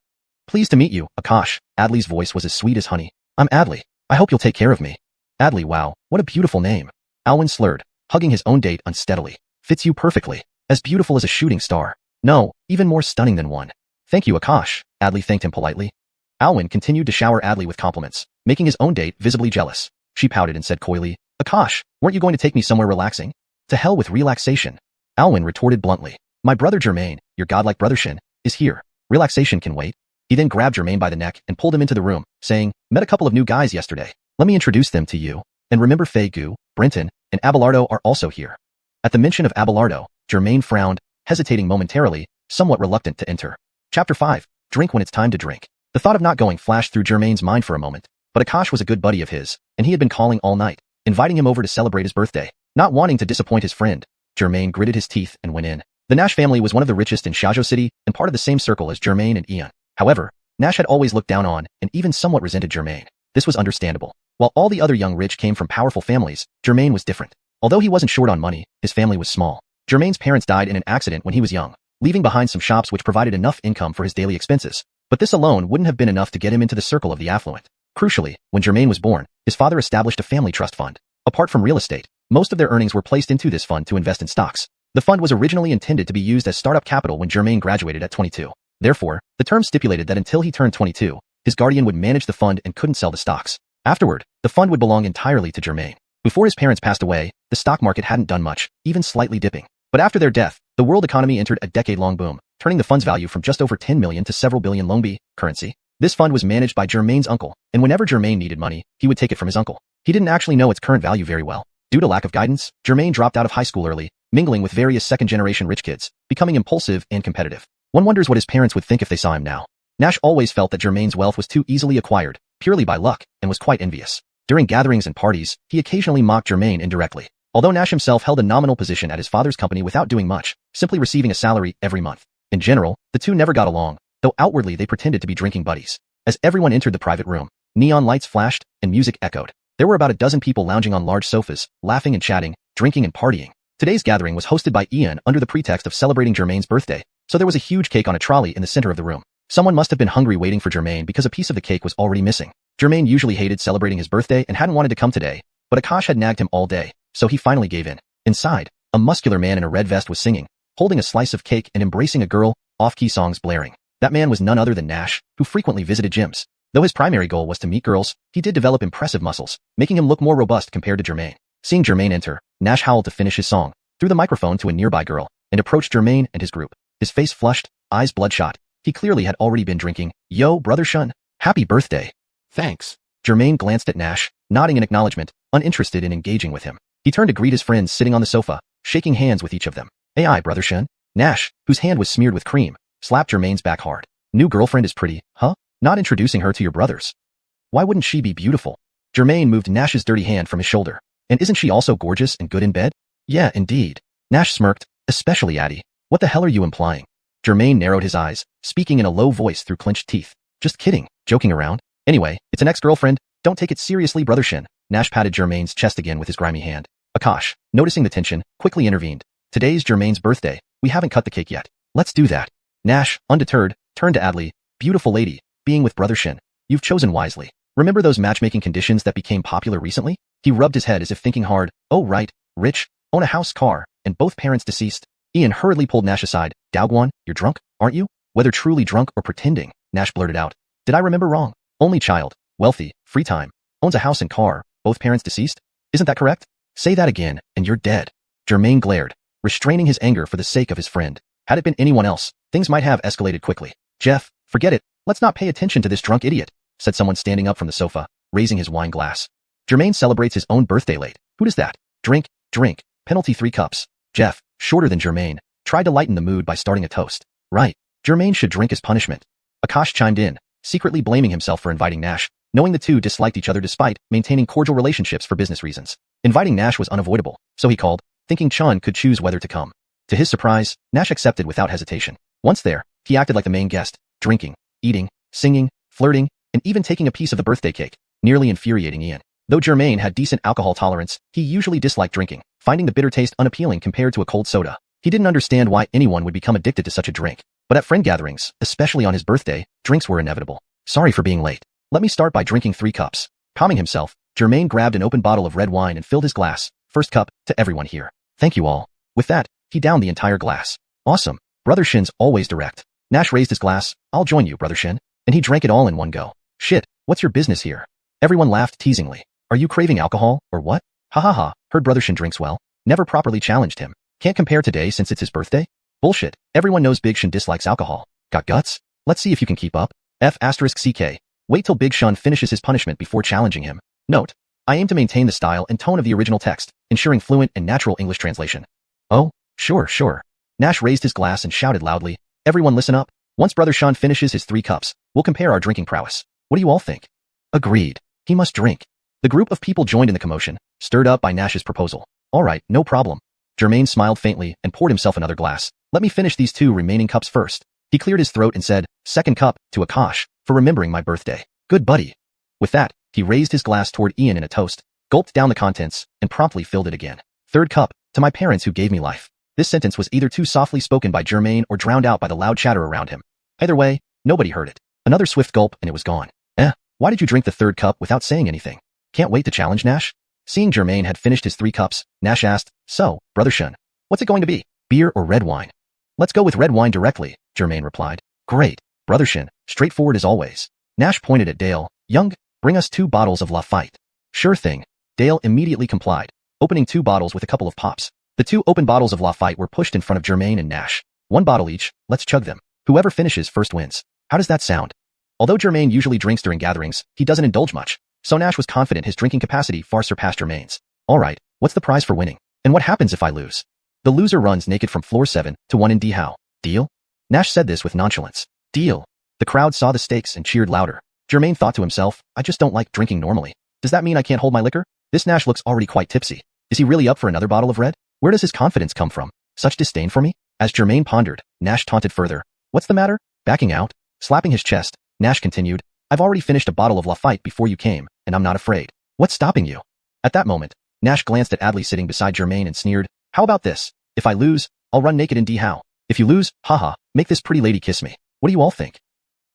"Pleased to meet you, Akash." Adley's voice was as sweet as honey. "I'm Adley. I hope you'll take care of me." "Adley, wow, what a beautiful name." Alwyn slurred, hugging his own date unsteadily. "Fits you perfectly. As beautiful as a shooting star. No, even more stunning than one." "Thank you, Akash." Adley thanked him politely. Alwyn continued to shower Adley with compliments, making his own date visibly jealous. She pouted and said coyly, "Akash, weren't you going to take me somewhere relaxing?" "To hell with relaxation." Alwyn retorted bluntly. "My brother Germain, your godlike brother Shin, is here. Relaxation can wait." He then grabbed Germain by the neck and pulled him into the room, saying, "Met a couple of new guys yesterday. Let me introduce them to you. And remember Fei Gu, Brenton, and Abelardo are also here." At the mention of Abelardo, Germain frowned, hesitating momentarily, somewhat reluctant to enter. Chapter 5. Drink when it's time to drink. The thought of not going flashed through Germain's mind for a moment, but Akash was a good buddy of his, and he had been calling all night, inviting him over to celebrate his birthday. Not wanting to disappoint his friend, Germain gritted his teeth and went in. The Nash family was one of the richest in Xiaozhou City and part of the same circle as Germain and Ian. However, Nash had always looked down on and even somewhat resented Germain. This was understandable. While all the other young rich came from powerful families, Germain was different. Although he wasn't short on money, his family was small. Germain's parents died in an accident when he was young, leaving behind some shops which provided enough income for his daily expenses. But this alone wouldn't have been enough to get him into the circle of the affluent. Crucially, when Germain was born, his father established a family trust fund. Apart from real estate, most of their earnings were placed into this fund to invest in stocks. The fund was originally intended to be used as startup capital when Germain graduated at 22. Therefore, the term stipulated that until he turned 22, his guardian would manage the fund and couldn't sell the stocks. Afterward, the fund would belong entirely to Germain. Before his parents passed away, the stock market hadn't done much, even slightly dipping. But after their death, the world economy entered a decade-long boom, turning the fund's value from just over 10 million to several billion Longbi currency. This fund was managed by Germain's uncle, and whenever Germain needed money, he would take it from his uncle. He didn't actually know its current value very well. Due to lack of guidance, Germain dropped out of high school early, mingling with various second-generation rich kids, becoming impulsive and competitive. One wonders what his parents would think if they saw him now. Nash always felt that Germain's wealth was too easily acquired, purely by luck, and was quite envious. During gatherings and parties, he occasionally mocked Germain indirectly. Although Nash himself held a nominal position at his father's company without doing much, simply receiving a salary every month. In general, the two never got along, though outwardly they pretended to be drinking buddies. As everyone entered the private room, neon lights flashed and music echoed. There were about a dozen people lounging on large sofas, laughing and chatting, drinking and partying. Today's gathering was hosted by Ian under the pretext of celebrating Germain's birthday, so there was a huge cake on a trolley in the center of the room. Someone must have been hungry waiting for Germain because a piece of the cake was already missing. Germain usually hated celebrating his birthday and hadn't wanted to come today, but Akash had nagged him all day, so he finally gave in. Inside, a muscular man in a red vest was singing, holding a slice of cake and embracing a girl, off-key songs blaring. That man was none other than Nash, who frequently visited gyms. Though his primary goal was to meet girls, he did develop impressive muscles, making him look more robust compared to Germain. Seeing Germain enter, Nash howled to finish his song, threw the microphone to a nearby girl, and approached Germain and his group. His face flushed, eyes bloodshot. He clearly had already been drinking. Yo, brother Shun. Happy birthday. Thanks. Germain glanced at Nash, nodding in acknowledgement, uninterested in engaging with him. He turned to greet his friends sitting on the sofa, shaking hands with each of them. AI, brother Shun. Nash, whose hand was smeared with cream, slapped Germain's back hard. New girlfriend is pretty, huh? Not introducing her to your brothers. Why wouldn't she be beautiful? Germain moved Nash's dirty hand from his shoulder. And isn't she also gorgeous and good in bed? Yeah, indeed. Nash smirked, especially Addie. What the hell are you implying? Germain narrowed his eyes, speaking in a low voice through clenched teeth. Just kidding, joking around. Anyway, it's an ex-girlfriend. Don't take it seriously, brother Shin. Nash patted Germain's chest again with his grimy hand. Akash, noticing the tension, quickly intervened. Today's Germain's birthday. We haven't cut the cake yet. Let's do that. Nash, undeterred, turned to Adli. Beautiful lady, being with brother Shin. You've chosen wisely. Remember those matchmaking conditions that became popular recently? He rubbed his head as if thinking hard. Oh right, rich, own a house, car, and both parents deceased. Ian hurriedly pulled Nash aside. Daoguan, you're drunk, aren't you? Whether truly drunk or pretending, Nash blurted out. Did I remember wrong? Only child, wealthy, free time, owns a house and car, both parents deceased? Isn't that correct? Say that again, and you're dead. Germain glared, restraining his anger for the sake of his friend. Had it been anyone else, things might have escalated quickly. Jeff, forget it, let's not pay attention to this drunk idiot, said someone standing up from the sofa, raising his wine glass. Germain celebrates his own birthday late. Who does that? Drink, drink, penalty 3 cups. Jeff, shorter than Germain, tried to lighten the mood by starting a toast. Right, Germain should drink as punishment. Akash chimed in, secretly blaming himself for inviting Nash, knowing the two disliked each other despite maintaining cordial relationships for business reasons. Inviting Nash was unavoidable, so he called, thinking Chun could choose whether to come. To his surprise, Nash accepted without hesitation. Once there, he acted like the main guest, drinking, eating, singing, flirting, and even taking a piece of the birthday cake, nearly infuriating Ian. Though Germain had decent alcohol tolerance, he usually disliked drinking, finding the bitter taste unappealing compared to a cold soda. He didn't understand why anyone would become addicted to such a drink. But at friend gatherings, especially on his birthday, drinks were inevitable. Sorry for being late. Let me start by drinking 3 cups. Calming himself, Germain grabbed an open bottle of red wine and filled his glass. First cup, to everyone here. Thank you all. With that, he downed the entire glass. Awesome. Brother Shin's always direct. Nash raised his glass. I'll join you, brother Shin. And he drank it all in one go. Shit, what's your business here? Everyone laughed teasingly. Are you craving alcohol, or what? Ha ha ha, heard brother Shin drinks well. Never properly challenged him. Can't compare today since it's his birthday? Bullshit, everyone knows Big Shin dislikes alcohol. Got guts? Let's see if you can keep up. F***CK. Wait till Big Shun finishes his punishment before challenging him. Note, I aim to maintain the style and tone of the original text, ensuring fluent and natural English translation. Oh, sure. Nash raised his glass and shouted loudly, everyone listen up. Once brother Shun finishes his 3 cups, we'll compare our drinking prowess. What do you all think? Agreed. He must drink. The group of people joined in the commotion, stirred up by Nash's proposal. All right, no problem. Germain smiled faintly and poured himself another glass. Let me finish these 2 remaining cups first. He cleared his throat and said, second cup, to Akash, for remembering my birthday. Good buddy. With that, He raised his glass toward Ian in a toast, gulped down the contents, and promptly filled it again. Third cup, to my parents who gave me life. This sentence was either too softly spoken by Germain or drowned out by the loud chatter around him. Either way, nobody heard it. Another swift gulp and it was gone. Why did you drink the third cup without saying anything? Can't wait to challenge Nash? Seeing Germain had finished his 3 cups, Nash asked, so, Brother Shun, what's it going to be? Beer or red wine? Let's go with red wine directly, Germain replied. Great, Brother Shin, straightforward as always. Nash pointed at Dale. Young, bring us 2 bottles of Lafite. Sure thing. Dale immediately complied, opening 2 bottles with a couple of pops. The 2 open bottles of Lafite were pushed in front of Germain and Nash. 1 bottle each, let's chug them. Whoever finishes first wins. How does that sound? Although Germain usually drinks during gatherings, he doesn't indulge much, so Nash was confident his drinking capacity far surpassed Germain's. Alright, what's the prize for winning? And what happens if I lose? The loser runs naked from floor 7 to 1 in D How. Deal? Nash said this with nonchalance. Deal. The crowd saw the stakes and cheered louder. Germain thought to himself, I just don't like drinking normally. Does that mean I can't hold my liquor? This Nash looks already quite tipsy. Is he really up for another bottle of red? Where does his confidence come from? Such disdain for me? As Germain pondered, Nash taunted further. What's the matter? Backing out? Slapping his chest, Nash continued, I've already finished a bottle of Lafite before you came, and I'm not afraid. What's stopping you? At that moment, Nash glanced at Adley sitting beside Germain and sneered, how about this? If I lose, I'll run naked in D How. If you lose, haha, make this pretty lady kiss me. What do you all think?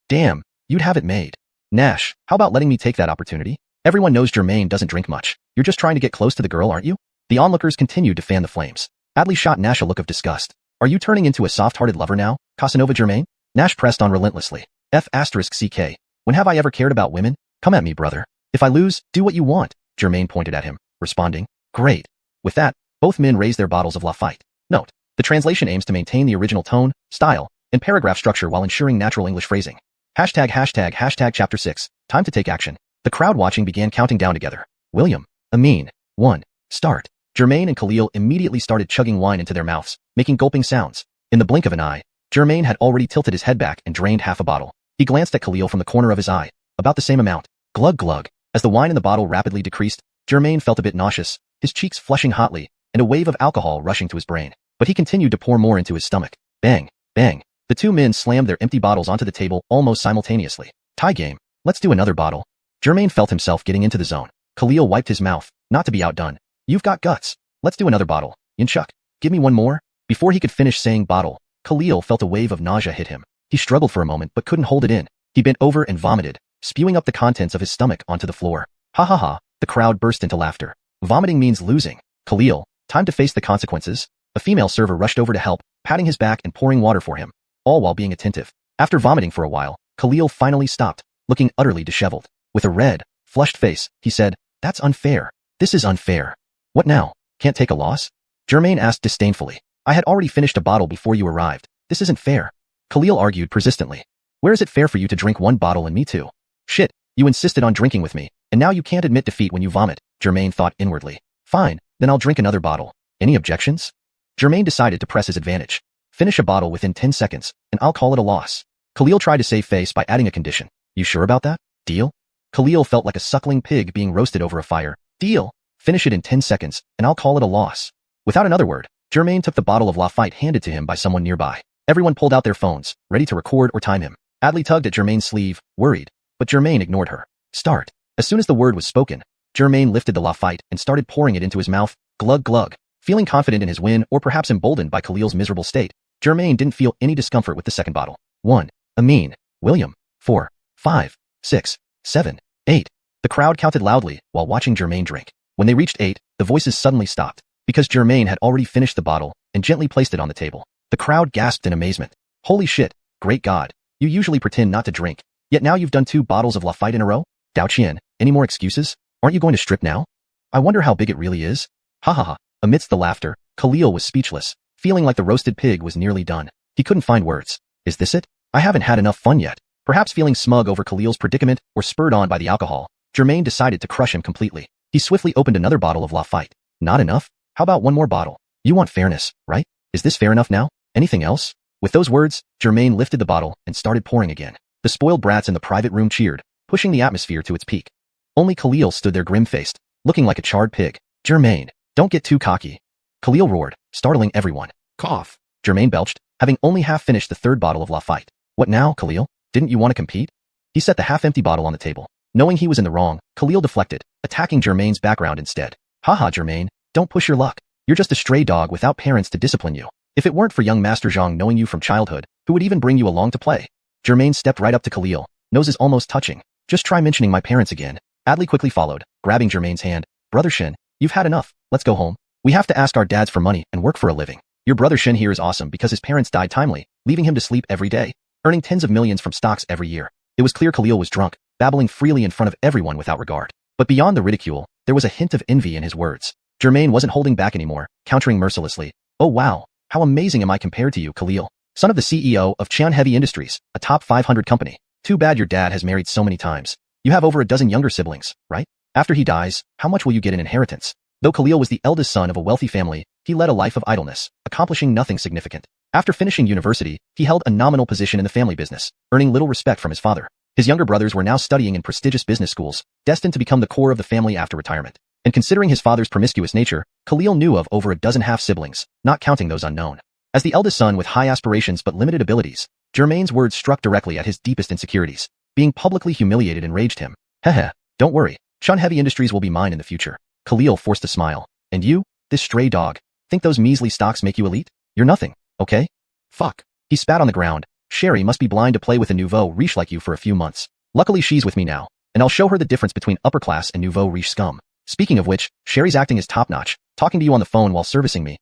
Damn, you'd have it made. Nash, how about letting me take that opportunity? Everyone knows Germain doesn't drink much. You're just trying to get close to the girl, aren't you? The onlookers continued to fan the flames. Adley shot Nash a look of disgust. Are you turning into a soft-hearted lover now, Casanova Germain? Nash pressed on relentlessly. F***CK. When have I ever cared about women? Come at me, brother. If I lose, do what you want, Germain pointed at him, responding. Great. With that, both men raised their bottles of Lafite. Note, the translation aims to maintain the original tone, style, and paragraph structure while ensuring natural English phrasing. Hashtag chapter 6, time to take action. The crowd watching began counting down together. William, Amin, 1, start. Germain and Khalil immediately started chugging wine into their mouths, making gulping sounds. In the blink of an eye, Germain had already tilted his head back and drained half a bottle. He glanced at Khalil from the corner of his eye. About the same amount. Glug glug. As the wine in the bottle rapidly decreased, Germain felt a bit nauseous, his cheeks flushing hotly, and a wave of alcohol rushing to his brain. But he continued to pour more into his stomach. Bang, bang. The 2 men slammed their empty bottles onto the table almost simultaneously. Tie game. Let's do another bottle. Germain felt himself getting into the zone. Khalil wiped his mouth, not to be outdone. You've got guts. Let's do another bottle. Yinchuk, give me one more. Before he could finish saying bottle, Khalil felt a wave of nausea hit him. He struggled for a moment but couldn't hold it in. He bent over and vomited, spewing up the contents of his stomach onto the floor. Ha ha ha, the crowd burst into laughter. Vomiting means losing. Khalil, time to face the consequences. A female server rushed over to help, patting his back and pouring water for him, all while being attentive. After vomiting for a while, Khalil finally stopped, looking utterly disheveled. With a red, flushed face, he said, That's unfair. This is unfair. What now? Can't take a loss? Germain asked disdainfully. I had already finished a bottle before you arrived. This isn't fair. Khalil argued persistently. Where is it fair for you to drink 1 bottle and me too? Shit, you insisted on drinking with me, and now you can't admit defeat when you vomit, Germain thought inwardly. Fine, then I'll drink another bottle. Any objections? Germain decided to press his advantage. Finish a bottle within 10 seconds, and I'll call it a loss. Khalil tried to save face by adding a condition. You sure about that? Deal? Khalil felt like a suckling pig being roasted over a fire. Deal. Finish it in 10 seconds, and I'll call it a loss. Without another word, Germain took the bottle of Lafite handed to him by someone nearby. Everyone pulled out their phones, ready to record or time him. Adley tugged at Germain's sleeve, worried, but Germain ignored her. Start. As soon as the word was spoken, Germain lifted the Lafite and started pouring it into his mouth, glug glug. Feeling confident in his win or perhaps emboldened by Khalil's miserable state, Germain didn't feel any discomfort with the second bottle. 1. Amin. William. 4. 5. 6. 7. 8. The crowd counted loudly while watching Germain drink. When they reached 8, the voices suddenly stopped, because Germain had already finished the bottle and gently placed it on the table. The crowd gasped in amazement. Holy shit, great God. You usually pretend not to drink, yet now you've done 2 bottles of Lafite in a row? Xiuxian, any more excuses? Aren't you going to strip now? I wonder how big it really is. Ha ha ha. Amidst the laughter, Khalil was speechless, feeling like the roasted pig was nearly done. He couldn't find words. Is this it? I haven't had enough fun yet. Perhaps feeling smug over Khalil's predicament or spurred on by the alcohol, Germain decided to crush him completely. He swiftly opened another bottle of Lafite. Not enough? How about 1 more bottle? You want fairness, right? Is this fair enough now? Anything else? With those words, Germain lifted the bottle and started pouring again. The spoiled brats in the private room cheered, pushing the atmosphere to its peak. Only Khalil stood there grim-faced, looking like a charred pig. Germain, don't get too cocky. Khalil roared, startling everyone. Cough. Germain belched, having only half finished the 3rd bottle of Lafite. What now, Khalil? Didn't you want to compete? He set the half-empty bottle on the table. Knowing he was in the wrong, Khalil deflected, attacking Germain's background instead. Haha, Germain, don't push your luck. You're just a stray dog without parents to discipline you. If it weren't for young Master Zhang knowing you from childhood, who would even bring you along to play? Germain stepped right up to Khalil, noses almost touching. Just try mentioning my parents again. Adli quickly followed, grabbing Germain's hand. Brother Shin, you've had enough. Let's go home. We have to ask our dads for money and work for a living. Your brother Shin here is awesome because his parents died timely, leaving him to sleep every day, earning tens of millions from stocks every year. It was clear Khalil was drunk, babbling freely in front of everyone without regard. But beyond the ridicule, there was a hint of envy in his words. Germain wasn't holding back anymore, countering mercilessly. Oh wow, how amazing am I compared to you, Khalil? Son of the CEO of Xiuxian Heavy Industries, a top 500 company. Too bad your dad has married so many times. You have over a dozen younger siblings, right? After he dies, how much will you get in inheritance? Though Khalil was the eldest son of a wealthy family, he led a life of idleness, accomplishing nothing significant. After finishing university, he held a nominal position in the family business, earning little respect from his father. His younger brothers were now studying in prestigious business schools, destined to become the core of the family after retirement. And considering his father's promiscuous nature, Khalil knew of over a dozen half-siblings, not counting those unknown. As the eldest son with high aspirations but limited abilities, Germain's words struck directly at his deepest insecurities. Being publicly humiliated enraged him. Heh, don't worry, Xiuxian Heavy Industries will be mine in the future. Khalil forced a smile. And you, this stray dog, think those measly stocks make you elite? You're nothing, okay? Fuck. He spat on the ground. Sherry must be blind to play with a nouveau riche like you for a few months. Luckily she's with me now, and I'll show her the difference between upper class and nouveau riche scum. Speaking of which, Sherry's acting is top-notch, talking to you on the phone while servicing me.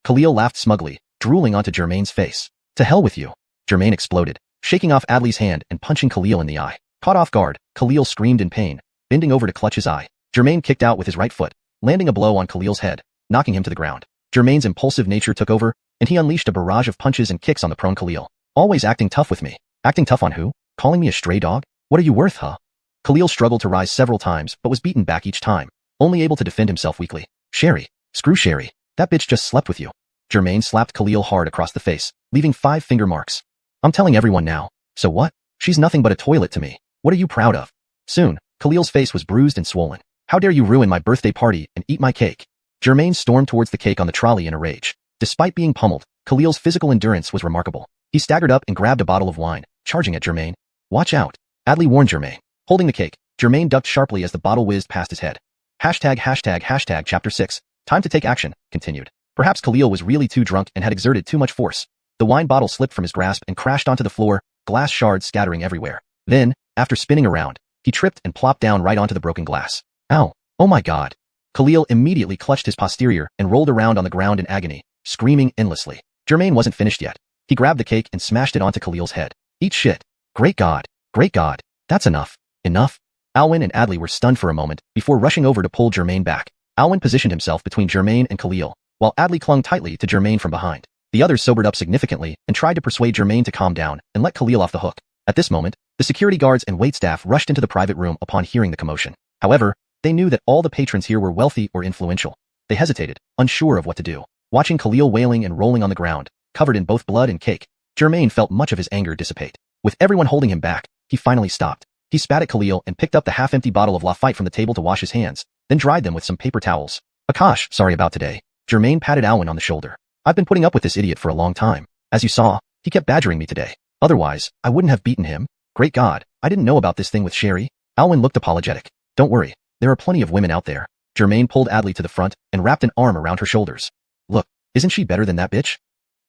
Khalil laughed smugly, drooling onto Germain's face. To hell with you. Germain exploded, shaking off Adli's hand and punching Khalil in the eye. Caught off guard, Khalil screamed in pain, bending over to clutch his eye. Germain kicked out with his right foot, landing a blow on Khalil's head, knocking him to the ground. Germain's impulsive nature took over, and he unleashed a barrage of punches and kicks on the prone Khalil. Always acting tough with me. Acting tough on who? Calling me a stray dog? What are you worth, huh? Khalil struggled to rise several times but was beaten back each time, only able to defend himself weakly. Sherry. Screw Sherry. That bitch just slept with you. Germain slapped Khalil hard across the face, leaving 5 finger marks. I'm telling everyone now. So what? She's nothing but a toilet to me. What are you proud of? Soon, Khalil's face was bruised and swollen. How dare you ruin my birthday party and eat my cake? Germain stormed towards the cake on the trolley in a rage. Despite being pummeled, Khalil's physical endurance was remarkable. He staggered up and grabbed a bottle of wine, charging at Germain. Watch out. Adli warned Germain. Holding the cake, Germain ducked sharply as the bottle whizzed past his head. ##### Chapter 6. Time to take action, continued. Perhaps Khalil was really too drunk and had exerted too much force. The wine bottle slipped from his grasp and crashed onto the floor, glass shards scattering everywhere. Then, after spinning around, he tripped and plopped down right onto the broken glass. Ow. Oh my god. Khalil immediately clutched his posterior and rolled around on the ground in agony, screaming endlessly. Germain wasn't finished yet. He grabbed the cake and smashed it onto Khalil's head. Eat shit. Great god. Great god. That's enough. Enough. Alwyn and Adli were stunned for a moment before rushing over to pull Germain back. Alwyn positioned himself between Germain and Khalil, while Adli clung tightly to Germain from behind. The others sobered up significantly and tried to persuade Germain to calm down and let Khalil off the hook. At this moment, the security guards and waitstaff rushed into the private room upon hearing the commotion. However, they knew that all the patrons here were wealthy or influential. They hesitated, unsure of what to do. Watching Khalil wailing and rolling on the ground, covered in both blood and cake, Germain felt much of his anger dissipate. With everyone holding him back, he finally stopped. He spat at Khalil and picked up the half-empty bottle of Lafite from the table to wash his hands, then dried them with some paper towels. Akash, sorry about today. Germain patted Alwyn on the shoulder. I've been putting up with this idiot for a long time. As you saw, he kept badgering me today. Otherwise, I wouldn't have beaten him. Great God, I didn't know about this thing with Sherry. Alwyn looked apologetic. Don't worry, there are plenty of women out there. Germain pulled Adli to the front and wrapped an arm around her shoulders. Look, isn't she better than that bitch?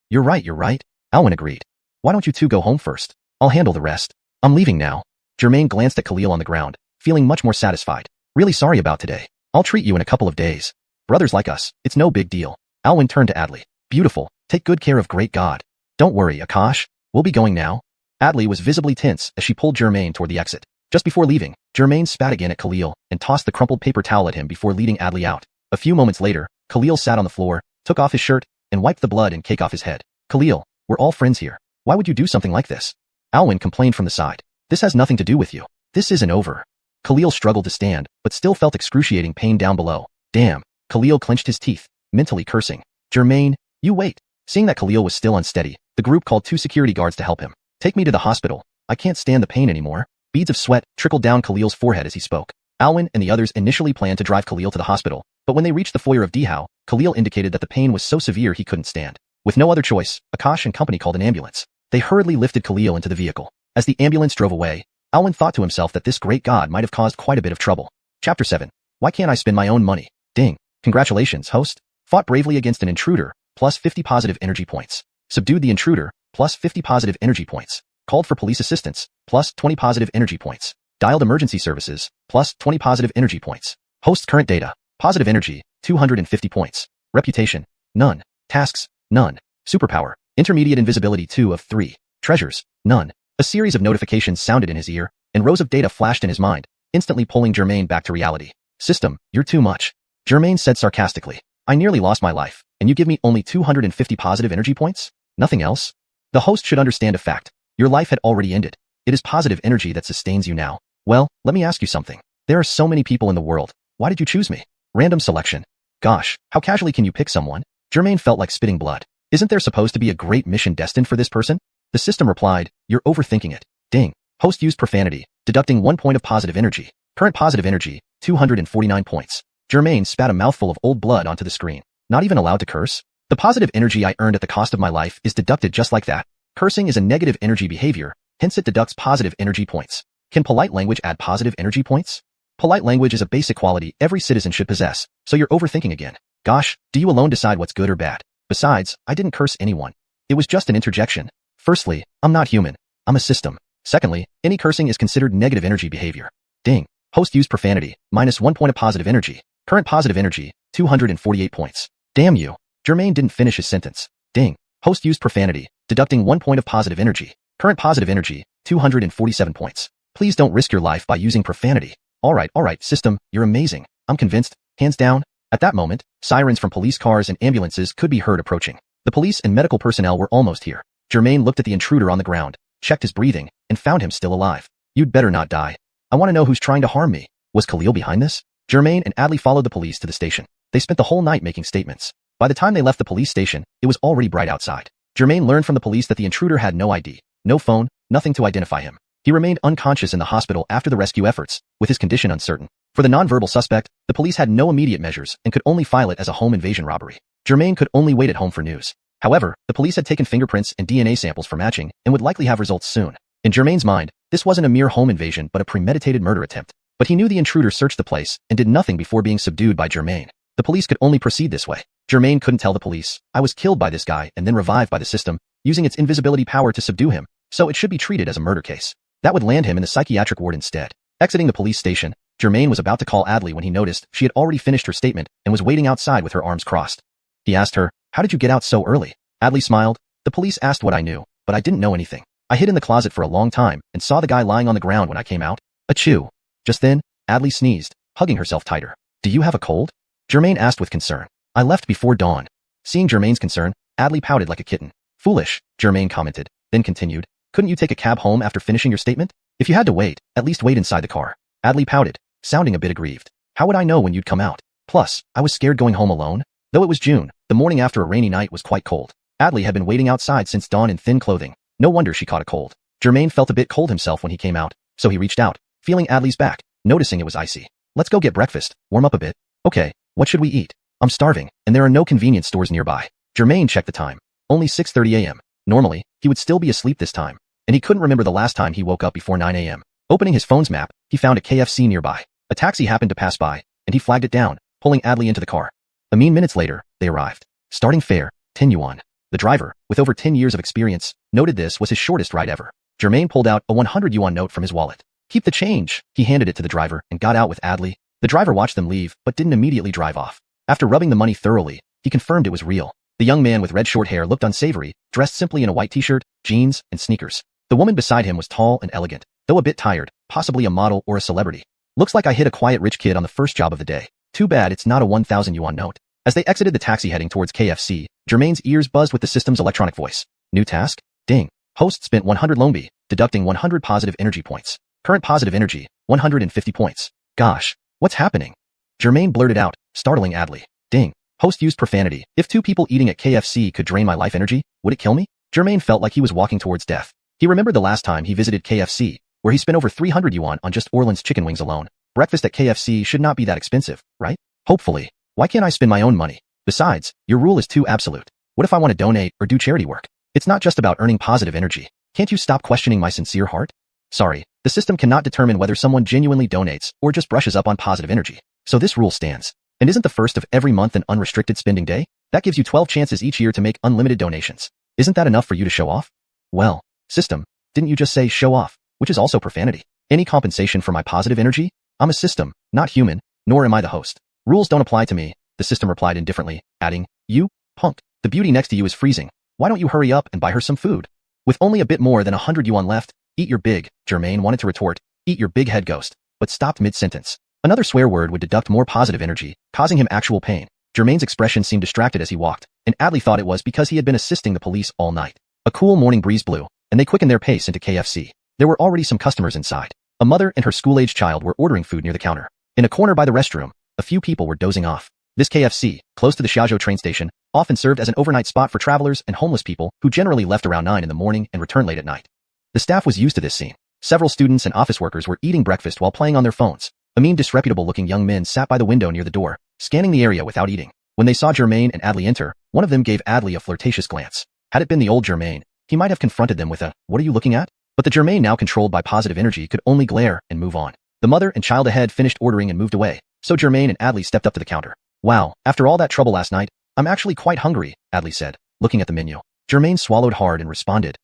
You're right. Alwyn agreed. Why don't you two go home first? I'll handle the rest. I'm leaving now. Germain glanced at Khalil on the ground, feeling much more satisfied. Really sorry about today. I'll treat you in a couple of days. Brothers like us, it's no big deal. Alwyn turned to Adli. Beautiful, take good care of great God. Don't worry, Akash. We'll be going now. Adli was visibly tense as she pulled Germain toward the exit. Just before leaving, Germain spat again at Khalil and tossed the crumpled paper towel at him before leading Adli out. A few moments later, Khalil sat on the floor, took off his shirt, and wiped the blood and cake off his head. Khalil, we're all friends here. Why would you do something like this? Alwyn complained from the side. This has nothing to do with you. This isn't over. Khalil struggled to stand, but still felt excruciating pain down below. Damn. Khalil clenched his teeth, mentally cursing. Germain, you wait. Seeing that Khalil was still unsteady, the group called 2 security guards to help him. Take me to the hospital. I can't stand the pain anymore. Beads of sweat trickled down Khalil's forehead as he spoke. Alwyn and the others initially planned to drive Khalil to the hospital, but when they reached the foyer of Dihao, Khalil indicated that the pain was so severe he couldn't stand. With no other choice, Akash and company called an ambulance. They hurriedly lifted Khalil into the vehicle. As the ambulance drove away, Alwyn thought to himself that this great god might have caused quite a bit of trouble. Chapter 7. Why can't I spend my own money? Ding. Congratulations, host. Fought bravely against an intruder, plus 50 positive energy points. Subdued the intruder, plus 50 positive energy points. Called for police assistance, plus 20 positive energy points. Dialed emergency services, plus 20 positive energy points. Host's current data. Positive energy, 250 points. Reputation, none. Tasks, none. Superpower, intermediate invisibility 2 of 3. Treasures, none. A series of notifications sounded in his ear, and rows of data flashed in his mind, instantly pulling Germain back to reality. System, you're too much. Germain said sarcastically. I nearly lost my life, and you give me only 250 positive energy points? Nothing else? The host should understand a fact. Your life had already ended. It is positive energy that sustains you now. Well, let me ask you something. There are so many people in the world. Why did you choose me? Random selection. Gosh, how casually can you pick someone? Germain felt like spitting blood. Isn't there supposed to be a great mission destined for this person? The system replied, you're overthinking it. Ding. Host used profanity, deducting 1 point of positive energy. Current positive energy, 249 points. Germain spat a mouthful of old blood onto the screen. Not even allowed to curse? The positive energy I earned at the cost of my life is deducted just like that. Cursing is a negative energy behavior, hence it deducts positive energy points. Can polite language add positive energy points? Polite language is a basic quality every citizen should possess, so you're overthinking again. Gosh, do you alone decide what's good or bad? Besides, I didn't curse anyone. It was just an interjection. Firstly, I'm not human. I'm a system. Secondly, any cursing is considered negative energy behavior. Ding. Host used profanity, minus 1 point of positive energy. Current positive energy, 248 points. Damn you. Germain didn't finish his sentence. Ding. Host used profanity, deducting 1 point of positive energy. Current positive energy, 247 points. Please don't risk your life by using profanity. Alright, system, you're amazing. I'm convinced, hands down. At that moment, sirens from police cars and ambulances could be heard approaching. The police and medical personnel were almost here. Germain looked at the intruder on the ground, checked his breathing, and found him still alive. You'd better not die. I want to know who's trying to harm me. Was Khalil behind this? Germain and Adley followed the police to the station. They spent the whole night making statements. By the time they left the police station, it was already bright outside. Germain learned from the police that the intruder had no ID, no phone, nothing to identify him. He remained unconscious in the hospital after the rescue efforts, with his condition uncertain. For the non-verbal suspect, the police had no immediate measures and could only file it as a home invasion robbery. Germain could only wait at home for news. However, the police had taken fingerprints and DNA samples for matching and would likely have results soon. In Germain's mind, this wasn't a mere home invasion but a premeditated murder attempt. But he knew the intruder searched the place and did nothing before being subdued by Germain. The police could only proceed this way. Germain couldn't tell the police, I was killed by this guy and then revived by the system, using its invisibility power to subdue him, so it should be treated as a murder case. That would land him in the psychiatric ward instead. Exiting the police station, Germain was about to call Adley when he noticed she had already finished her statement and was waiting outside with her arms crossed. He asked her, how did you get out so early? Adley smiled. The police asked what I knew, but I didn't know anything. I hid in the closet for a long time and saw the guy lying on the ground when I came out. Achoo. Just then, Adley sneezed, hugging herself tighter. Do you have a cold? Germain asked with concern. I left before dawn. Seeing Germain's concern, Adley pouted like a kitten. Foolish, Germain commented, then continued. Couldn't you take a cab home after finishing your statement? If you had to wait, at least wait inside the car. Adley pouted, sounding a bit aggrieved. How would I know when you'd come out? Plus, I was scared going home alone. Though it was June, the morning after a rainy night was quite cold. Adley had been waiting outside since dawn in thin clothing. No wonder she caught a cold. Germain felt a bit cold himself when he came out, so he reached out, feeling Adley's back, noticing it was icy. Let's go get breakfast, warm up a bit. Okay, what should we eat? I'm starving, and there are no convenience stores nearby. Germain checked the time. Only 6:30 a.m. Normally, he would still be asleep this time, and he couldn't remember the last time he woke up before 9 a.m. Opening his phone's map, he found a KFC nearby. A taxi happened to pass by, and he flagged it down, pulling Adley into the car. A mean minutes later, they arrived. Starting fare, 10 yuan. The driver, with over 10 years of experience, noted this was his shortest ride ever. Germain pulled out a 100 yuan note from his wallet. Keep the change. He handed it to the driver and got out with Adley. The driver watched them leave, but didn't immediately drive off. After rubbing the money thoroughly, he confirmed it was real. The young man with red short hair looked unsavory, dressed simply in a white t-shirt, jeans, and sneakers. The woman beside him was tall and elegant, though a bit tired, possibly a model or a celebrity. Looks like I hit a quiet rich kid on the first job of the day. Too bad it's not a 1,000 yuan note. As they exited the taxi heading towards KFC, Germain's ears buzzed with the system's electronic voice. New task? Ding. Host spent 100 longbi, deducting 100 positive energy points. Current positive energy, 150 points. Gosh, what's happening? Germain blurted out, startling Adley. Ding. Host used profanity. If 2 people eating at KFC could drain my life energy, would it kill me? Germain felt like he was walking towards death. He remembered the last time he visited KFC, where he spent over 300 yuan on just Orland's chicken wings alone. Breakfast at KFC should not be that expensive, right? Hopefully. Why can't I spend my own money? Besides, your rule is too absolute. What if I want to donate or do charity work? It's not just about earning positive energy. Can't you stop questioning my sincere heart? Sorry, the system cannot determine whether someone genuinely donates or just brushes up on positive energy. So this rule stands. And isn't the first of every month an unrestricted spending day? That gives you 12 chances each year to make unlimited donations. Isn't that enough for you to show off? Well, system, didn't you just say show off, which is also profanity? Any compensation for my positive energy? I'm a system, not human, nor am I the host. Rules don't apply to me, the system replied indifferently, adding, you, punk, the beauty next to you is freezing. Why don't you hurry up and buy her some food? With only a bit more than 100 yuan left, eat your big, Germain wanted to retort, eat your big head ghost, but stopped mid-sentence. Another swear word would deduct more positive energy, causing him actual pain. Germain's expression seemed distracted as he walked, and Adley thought it was because he had been assisting the police all night. A cool morning breeze blew, and they quickened their pace into KFC. There were already some customers inside. A mother and her school-aged child were ordering food near the counter. In a corner by the restroom, a few people were dozing off. This KFC, close to the Xiaozhou train station, often served as an overnight spot for travelers and homeless people who generally left around 9 in the morning and returned late at night. The staff was used to this scene. Several students and office workers were eating breakfast while playing on their phones. A mean, disreputable-looking young men sat by the window near the door, scanning the area without eating. When they saw Germain and Adley enter, one of them gave Adley a flirtatious glance. Had it been the old Germain, he might have confronted them with a, "What are you looking at?" But the Germain now controlled by positive energy could only glare and move on. The mother and child ahead finished ordering and moved away, so Germain and Adley stepped up to the counter. Wow, after all that trouble last night, I'm actually quite hungry, Adley said, looking at the menu. Germain swallowed hard and responded,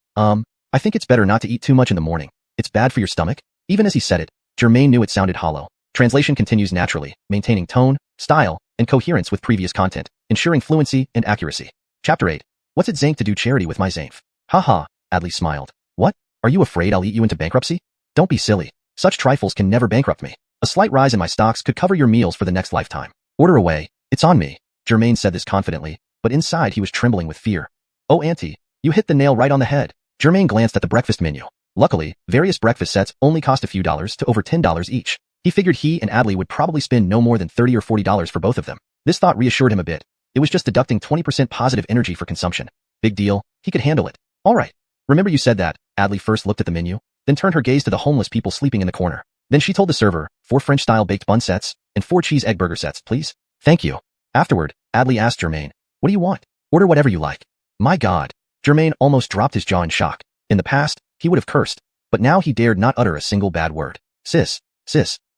I think it's better not to eat too much in the morning. It's bad for your stomach. Even as he said it, Germain knew it sounded hollow. Translation continues naturally, maintaining tone, style, and coherence with previous content, ensuring fluency and accuracy. Chapter 8. What's it zank to do charity with my zainf? Haha, Adley smiled. What? Are you afraid I'll eat you into bankruptcy? Don't be silly. Such trifles can never bankrupt me. A slight rise in my stocks could cover your meals for the next lifetime. Order away. It's on me. Germain said this confidently, but inside he was trembling with fear. Oh auntie, you hit the nail right on the head. Germain glanced at the breakfast menu. Luckily, various breakfast sets only cost a few dollars to over $10 each. He figured he and Adley would probably spend no more than $30 or $40 for both of them. This thought reassured him a bit. It was just deducting 20% positive energy for consumption. Big deal, he could handle it. Alright. Remember you said that? Adley first looked at the menu, then turned her gaze to the homeless people sleeping in the corner. Then she told the server, 4 French-style baked bun sets, and 4 cheese egg burger sets, please. Thank you. Afterward, Adley asked Germain, what do you want? Order whatever you like. My God. Germain almost dropped his jaw in shock. In the past, he would have cursed, but now he dared not utter a single bad word. Sis,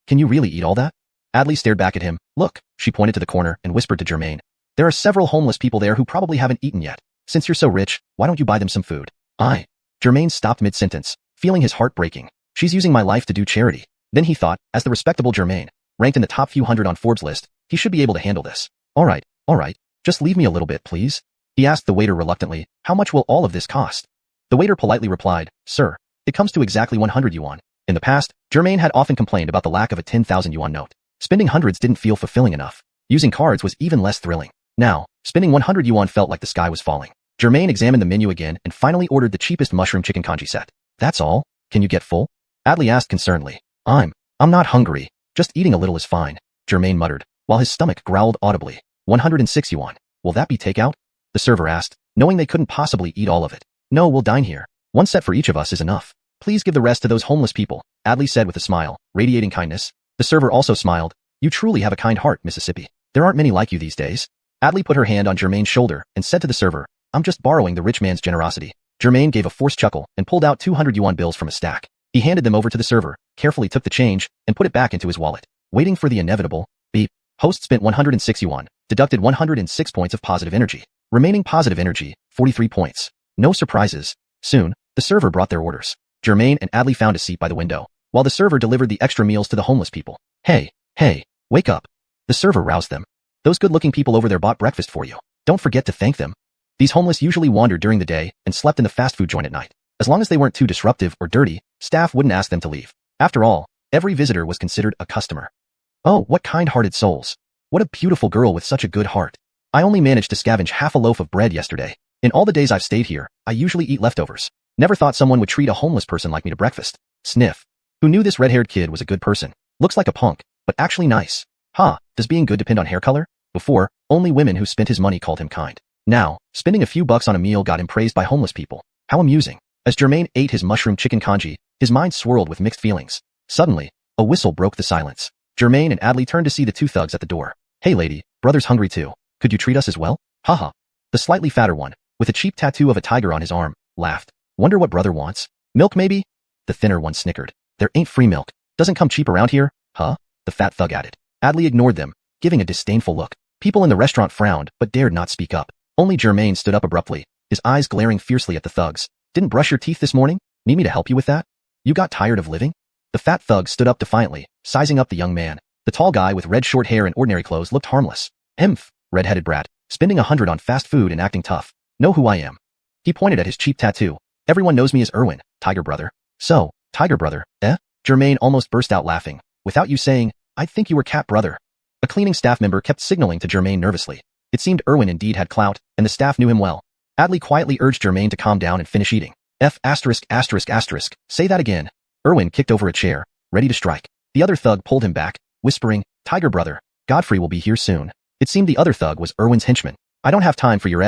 can you really eat all that? Adley stared back at him. Look, she pointed to the corner and whispered to Germain. There are several homeless people there who probably haven't eaten yet. Since you're so rich, why don't you buy them some food? Germain stopped mid-sentence, feeling his heart breaking. She's using my life to do charity. Then he thought, as the respectable Germain, ranked in the top few hundred on Forbes' list, he should be able to handle this. Alright, just leave me a little bit, please. He asked the waiter reluctantly, how much will all of this cost? The waiter politely replied, sir, it comes to exactly 100 yuan. In the past, Germain had often complained about the lack of a 10,000 yuan note. Spending hundreds didn't feel fulfilling enough. Using cards was even less thrilling. Now, spending 100 yuan felt like the sky was falling. Germain examined the menu again and finally ordered the cheapest mushroom chicken congee set. That's all? Can you get full? Adley asked concernedly. I'm not hungry. Just eating a little is fine, Germain muttered, while his stomach growled audibly. 106 yuan. Will that be takeout? The server asked, knowing they couldn't possibly eat all of it. No, we'll dine here. 1 set for each of us is enough. Please give the rest to those homeless people, Adley said with a smile, radiating kindness. The server also smiled. You truly have a kind heart, Mississippi. There aren't many like you these days. Adley put her hand on Germain's shoulder and said to the server, I'm just borrowing the rich man's generosity. Germain gave a forced chuckle and pulled out 200 yuan bills from a stack. He handed them over to the server, carefully took the change, and put it back into his wallet. Waiting for the inevitable, beep. Host spent 106 yuan, deducted 106 points of positive energy. Remaining positive energy, 43 points. No surprises. Soon, the server brought their orders. Germain and Adley found a seat by the window, while the server delivered the extra meals to the homeless people. Hey, wake up. The server roused them. Those good-looking people over there bought breakfast for you. Don't forget to thank them. These homeless usually wandered during the day and slept in the fast food joint at night. As long as they weren't too disruptive or dirty, staff wouldn't ask them to leave. After all, every visitor was considered a customer. Oh, what kind-hearted souls. What a beautiful girl with such a good heart. I only managed to scavenge half a loaf of bread yesterday. In all the days I've stayed here, I usually eat leftovers. Never thought someone would treat a homeless person like me to breakfast. Sniff. Who knew this red-haired kid was a good person? Looks like a punk, but actually nice. Does being good depend on hair color? Before, only women who spent his money called him kind. Now, spending a few bucks on a meal got him praised by homeless people. How amusing. As Germain ate his mushroom chicken congee, his mind swirled with mixed feelings. Suddenly, a whistle broke the silence. Germain and Adley turned to see the 2 thugs at the door. Hey lady, brother's hungry too. Could you treat us as well? Haha. The slightly fatter one, with a cheap tattoo of a tiger on his arm, laughed. Wonder what brother wants? Milk maybe? The thinner one snickered. There ain't free milk. Doesn't come cheap around here, huh? The fat thug added. Adley ignored them, giving a disdainful look. People in the restaurant frowned, but dared not speak up. Only Germain stood up abruptly, his eyes glaring fiercely at the thugs. Didn't brush your teeth this morning? Need me to help you with that? You got tired of living? The fat thug stood up defiantly, sizing up the young man. The tall guy with red short hair and ordinary clothes looked harmless. Emph, red-headed brat, spending 100 on fast food and acting tough. Know who I am. He pointed at his cheap tattoo. Everyone knows me as Erwin, Tiger Brother. So, Tiger Brother, eh? Germain almost burst out laughing. Without you saying, I'd think you were Cat Brother. A cleaning staff member kept signaling to Germain nervously. It seemed Erwin indeed had clout, and the staff knew him well. Adley quietly urged Germain to calm down and finish eating. Say that again. Erwin kicked over a chair, ready to strike. The other thug pulled him back, whispering, Tiger Brother, Godfrey will be here soon. It seemed the other thug was Erwin's henchman. I don't have time for your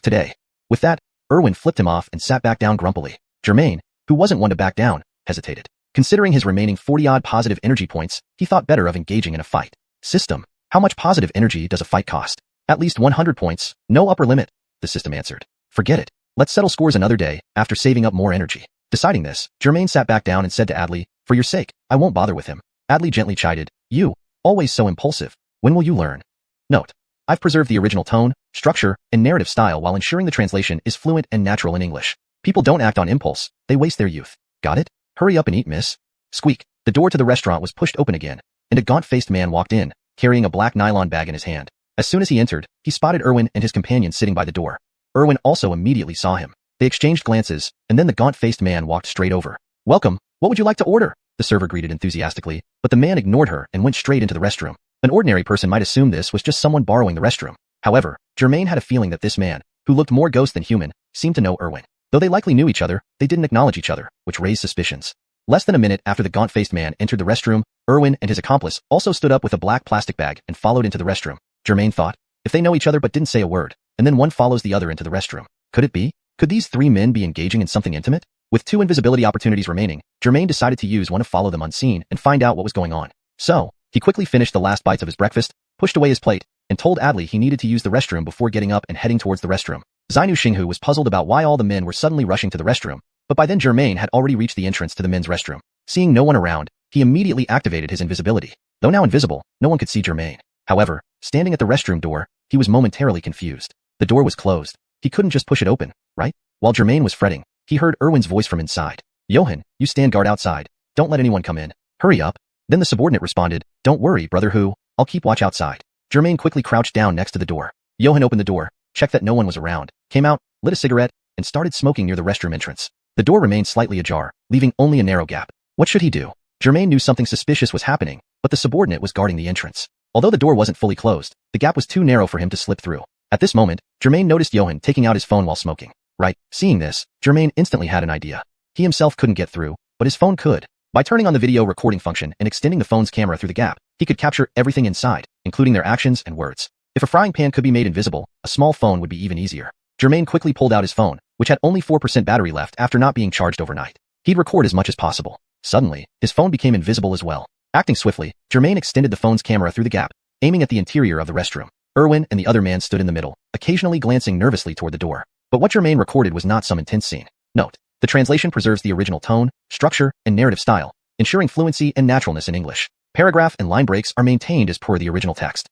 today. With that, Erwin flipped him off and sat back down grumpily. Germain, who wasn't one to back down, hesitated. Considering his remaining 40-odd positive energy points, he thought better of engaging in a fight. System, how much positive energy does a fight cost? At least 100 points, no upper limit, the system answered. Forget it. Let's settle scores another day, after saving up more energy. Deciding this, Germain sat back down and said to Adley, for your sake, I won't bother with him. Adley gently chided, you, always so impulsive. When will you learn? Note, I've preserved the original tone, structure, and narrative style while ensuring the translation is fluent and natural in English. People don't act on impulse, they waste their youth. Got it? Hurry up and eat, miss. Squeak, the door to the restaurant was pushed open again, and a gaunt-faced man walked in, carrying a black nylon bag in his hand. As soon as he entered, he spotted Erwin and his companion sitting by the door. Erwin also immediately saw him. They exchanged glances, and then the gaunt-faced man walked straight over. Welcome, what would you like to order? The server greeted enthusiastically, but the man ignored her and went straight into the restroom. An ordinary person might assume this was just someone borrowing the restroom. However, Germain had a feeling that this man, who looked more ghost than human, seemed to know Erwin. Though they likely knew each other, they didn't acknowledge each other, which raised suspicions. Less than a minute after the gaunt-faced man entered the restroom, Erwin and his accomplice also stood up with a black plastic bag and followed into the restroom. Germain thought, if they know each other but didn't say a word, and then one follows the other into the restroom, could it be? Could these three men be engaging in something intimate? With 2 invisibility opportunities remaining, Germain decided to use one to follow them unseen and find out what was going on. So, he quickly finished the last bites of his breakfast, pushed away his plate, and told Adley he needed to use the restroom before getting up and heading towards the restroom. Xiuxian was puzzled about why all the men were suddenly rushing to the restroom, but by then Germain had already reached the entrance to the men's restroom. Seeing no one around, he immediately activated his invisibility. Though now invisible, no one could see Germain. However, standing at the restroom door, he was momentarily confused. The door was closed. He couldn't just push it open, right? While Germain was fretting, he heard Erwin's voice from inside. Johan, you stand guard outside. Don't let anyone come in. Hurry up. Then the subordinate responded, don't worry, brother who, I'll keep watch outside. Germain quickly crouched down next to the door. Johan opened the door, checked that no one was around, came out, lit a cigarette, and started smoking near the restroom entrance. The door remained slightly ajar, leaving only a narrow gap. What should he do? Germain knew something suspicious was happening, but the subordinate was guarding the entrance. Although the door wasn't fully closed, the gap was too narrow for him to slip through. At this moment, Germain noticed Johan taking out his phone while smoking. Right, seeing this, Germain instantly had an idea. He himself couldn't get through, but his phone could. By turning on the video recording function and extending the phone's camera through the gap, he could capture everything inside, including their actions and words. If a frying pan could be made invisible, a small phone would be even easier. Germain quickly pulled out his phone, which had only 4% battery left after not being charged overnight. He'd record as much as possible. Suddenly, his phone became invisible as well. Acting swiftly, Germain extended the phone's camera through the gap, aiming at the interior of the restroom. Erwin and the other man stood in the middle, occasionally glancing nervously toward the door. But what Germain recorded was not some intense scene. Note, the translation preserves the original tone, structure, and narrative style, ensuring fluency and naturalness in English. Paragraph and line breaks are maintained as per the original text.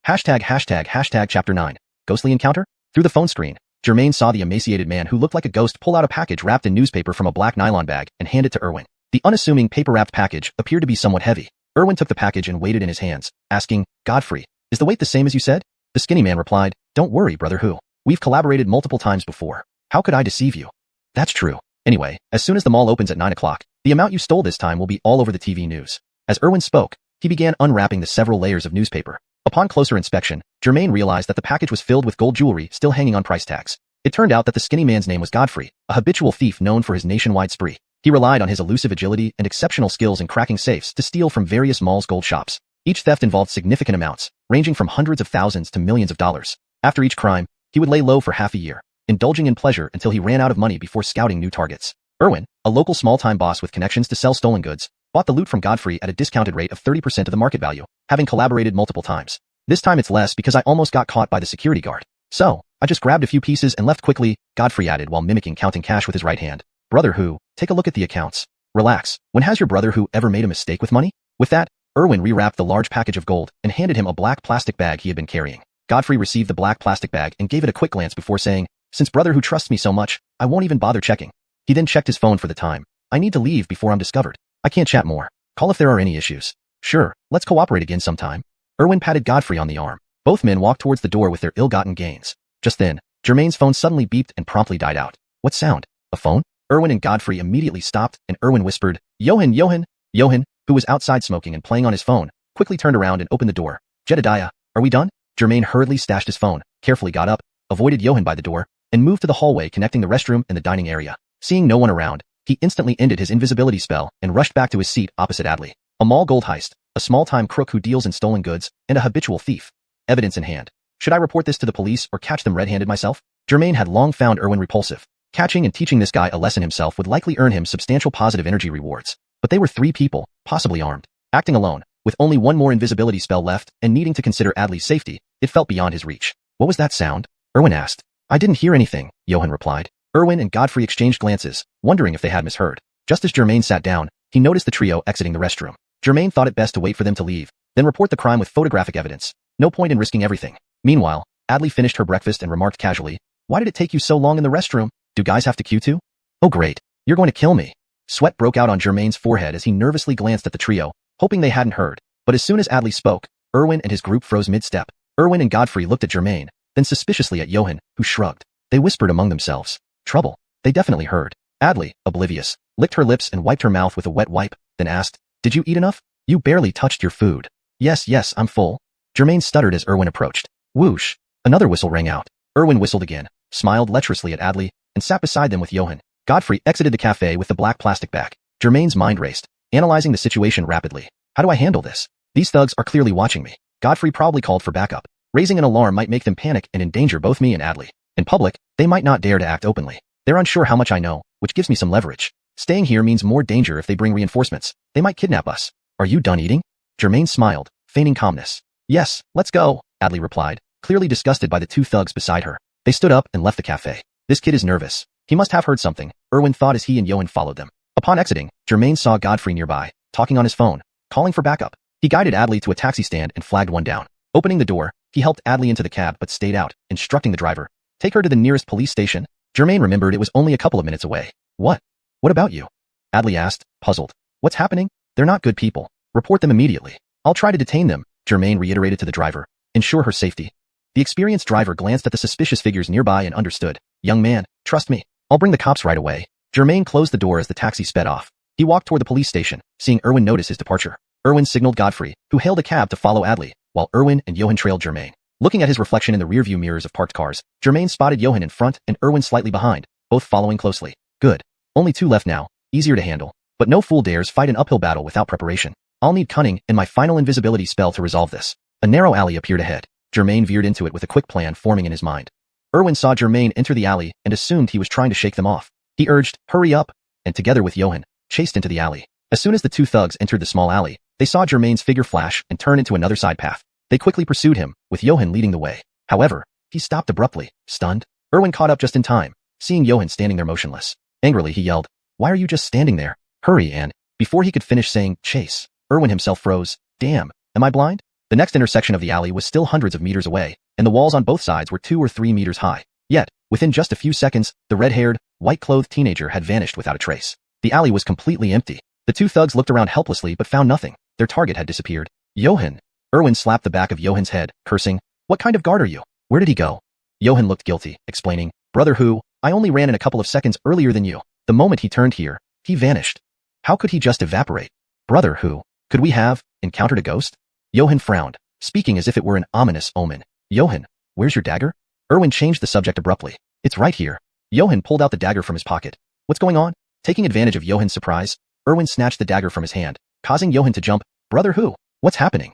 Chapter 9. Ghostly encounter? Through the phone screen, Germain saw the emaciated man who looked like a ghost pull out a package wrapped in newspaper from a black nylon bag and hand it to Erwin. The unassuming paper-wrapped package appeared to be somewhat heavy. Erwin took the package and weighed it in his hands, asking, Godfrey, is the weight the same as you said? The skinny man replied, don't worry, brother who. We've collaborated multiple times before. How could I deceive you? That's true. Anyway, as soon as the mall opens at 9 o'clock, the amount you stole this time will be all over the TV news. As Erwin spoke, he began unwrapping the several layers of newspaper. Upon closer inspection, Germain realized that the package was filled with gold jewelry still hanging on price tags. It turned out that the skinny man's name was Godfrey, a habitual thief known for his nationwide spree. He relied on his elusive agility and exceptional skills in cracking safes to steal from various malls' gold shops. Each theft involved significant amounts, ranging from hundreds of thousands to millions of dollars. After each crime, he would lay low for half a year, indulging in pleasure until he ran out of money before scouting new targets. Erwin, a local small-time boss with connections to sell stolen goods, bought the loot from Godfrey at a discounted rate of 30% of the market value, having collaborated multiple times. This time it's less because I almost got caught by the security guard. So, I just grabbed a few pieces and left quickly, Godfrey added while mimicking counting cash with his right hand. Brother Who, take a look at the accounts. Relax. When has your brother Who ever made a mistake with money? With that, Erwin rewrapped the large package of gold and handed him a black plastic bag he had been carrying. Godfrey received the black plastic bag and gave it a quick glance before saying, "Since brother Who trusts me so much, I won't even bother checking." He then checked his phone for the time. "I need to leave before I'm discovered. I can't chat more. Call if there are any issues." "Sure, let's cooperate again sometime." Erwin patted Godfrey on the arm. Both men walked towards the door with their ill-gotten gains. Just then, Germain's phone suddenly beeped and promptly died out. What sound? A phone? Erwin and Godfrey immediately stopped, and Erwin whispered, Johan. Johan, who was outside smoking and playing on his phone, quickly turned around and opened the door. "Jedediah, are we done?" Germain hurriedly stashed his phone, carefully got up, avoided Johan by the door, and moved to the hallway connecting the restroom and the dining area. Seeing no one around, he instantly ended his invisibility spell and rushed back to his seat opposite Adley. A mall gold heist, a small-time crook who deals in stolen goods, and a habitual thief. Evidence in hand. Should I report this to the police or catch them red-handed myself? Germain had long found Erwin repulsive. Catching and teaching this guy a lesson himself would likely earn him substantial positive energy rewards. But they were 3 people, possibly armed. Acting alone, with only one more invisibility spell left and needing to consider Adley's safety, it felt beyond his reach. "What was that sound?" Erwin asked. "I didn't hear anything," Johan replied. Erwin and Godfrey exchanged glances, wondering if they had misheard. Just as Germain sat down, he noticed the trio exiting the restroom. Germain thought it best to wait for them to leave, then report the crime with photographic evidence. No point in risking everything. Meanwhile, Adley finished her breakfast and remarked casually, "Why did it take you so long in the restroom? Do guys have to queue too?" "Oh great, you're going to kill me." Sweat broke out on Germain's forehead as he nervously glanced at the trio, hoping they hadn't heard. But as soon as Adley spoke, Erwin and his group froze mid-step. Erwin and Godfrey looked at Germain, then suspiciously at Johan, who shrugged. They whispered among themselves. Trouble. They definitely heard. Adley, oblivious, licked her lips and wiped her mouth with a wet wipe, then asked, "Did you eat enough? You barely touched your food." Yes, I'm full." Germain stuttered as Erwin approached. Whoosh. Another whistle rang out. Erwin whistled again, smiled lecherously at Adley, and sat beside them with Johan. Godfrey exited the cafe with the black plastic bag. Germain's mind raced, analyzing the situation rapidly. How do I handle this? These thugs are clearly watching me. Godfrey probably called for backup. Raising an alarm might make them panic and endanger both me and Adley. In public, they might not dare to act openly. They're unsure how much I know, which gives me some leverage. Staying here means more danger if they bring reinforcements. They might kidnap us. "Are you done eating?" Germain smiled, feigning calmness. "Yes, let's go," Adley replied, clearly disgusted by the 2 thugs beside her. They stood up and left the cafe. This kid is nervous. He must have heard something, Erwin thought as he and Johan followed them. Upon exiting, Germain saw Godfrey nearby, talking on his phone, calling for backup. He guided Adley to a taxi stand and flagged one down. Opening the door, he helped Adley into the cab but stayed out, instructing the driver, "Take her to the nearest police station." Germain remembered it was only a couple of minutes away. What about you?" Adley asked, puzzled. "What's happening? They're not good people. Report them immediately." "I'll try to detain them," Germain reiterated to the driver. "Ensure her safety." The experienced driver glanced at the suspicious figures nearby and understood. "Young man, trust me. I'll bring the cops right away." Germain closed the door as the taxi sped off. He walked toward the police station, seeing Erwin notice his departure. Erwin signaled Godfrey, who hailed a cab to follow Adley, while Erwin and Johan trailed Germain. Looking at his reflection in the rearview mirrors of parked cars, Germain spotted Johan in front and Erwin slightly behind, both following closely. Good. Only 2 left now, easier to handle. But no fool dares fight an uphill battle without preparation. I'll need cunning and my final invisibility spell to resolve this. A narrow alley appeared ahead. Germain veered into it with a quick plan forming in his mind. Erwin saw Germain enter the alley and assumed he was trying to shake them off. He urged, "Hurry up," and together with Johan, chased into the alley. As soon as the 2 thugs entered the small alley, they saw Germain's figure flash and turn into another side path. They quickly pursued him, with Johan leading the way. However, he stopped abruptly, stunned. Erwin caught up just in time, seeing Johan standing there motionless. Angrily, he yelled, "Why are you just standing there? Hurry!" And before he could finish saying, "Chase," Erwin himself froze. Damn, am I blind? The next intersection of the alley was still hundreds of meters away, and the walls on both sides were 2 or 3 meters high. Yet, within just a few seconds, the red-haired, white-clothed teenager had vanished without a trace. The alley was completely empty. The 2 thugs looked around helplessly but found nothing. Their target had disappeared. Johan! Erwin slapped the back of Johan's head, cursing, "What kind of guard are you? Where did he go?" Johan looked guilty, explaining, "Brother Who, I only ran in a couple of seconds earlier than you. The moment he turned here, he vanished." "How could he just evaporate?" "Brother Who, could we have encountered a ghost?" Johan frowned, speaking as if it were an ominous omen. "Johan, where's your dagger?" Erwin changed the subject abruptly. "It's right here." Johan pulled out the dagger from his pocket. "What's going on?" Taking advantage of Johan's surprise, Erwin snatched the dagger from his hand, causing Johan to jump. "Brother Who, what's happening?"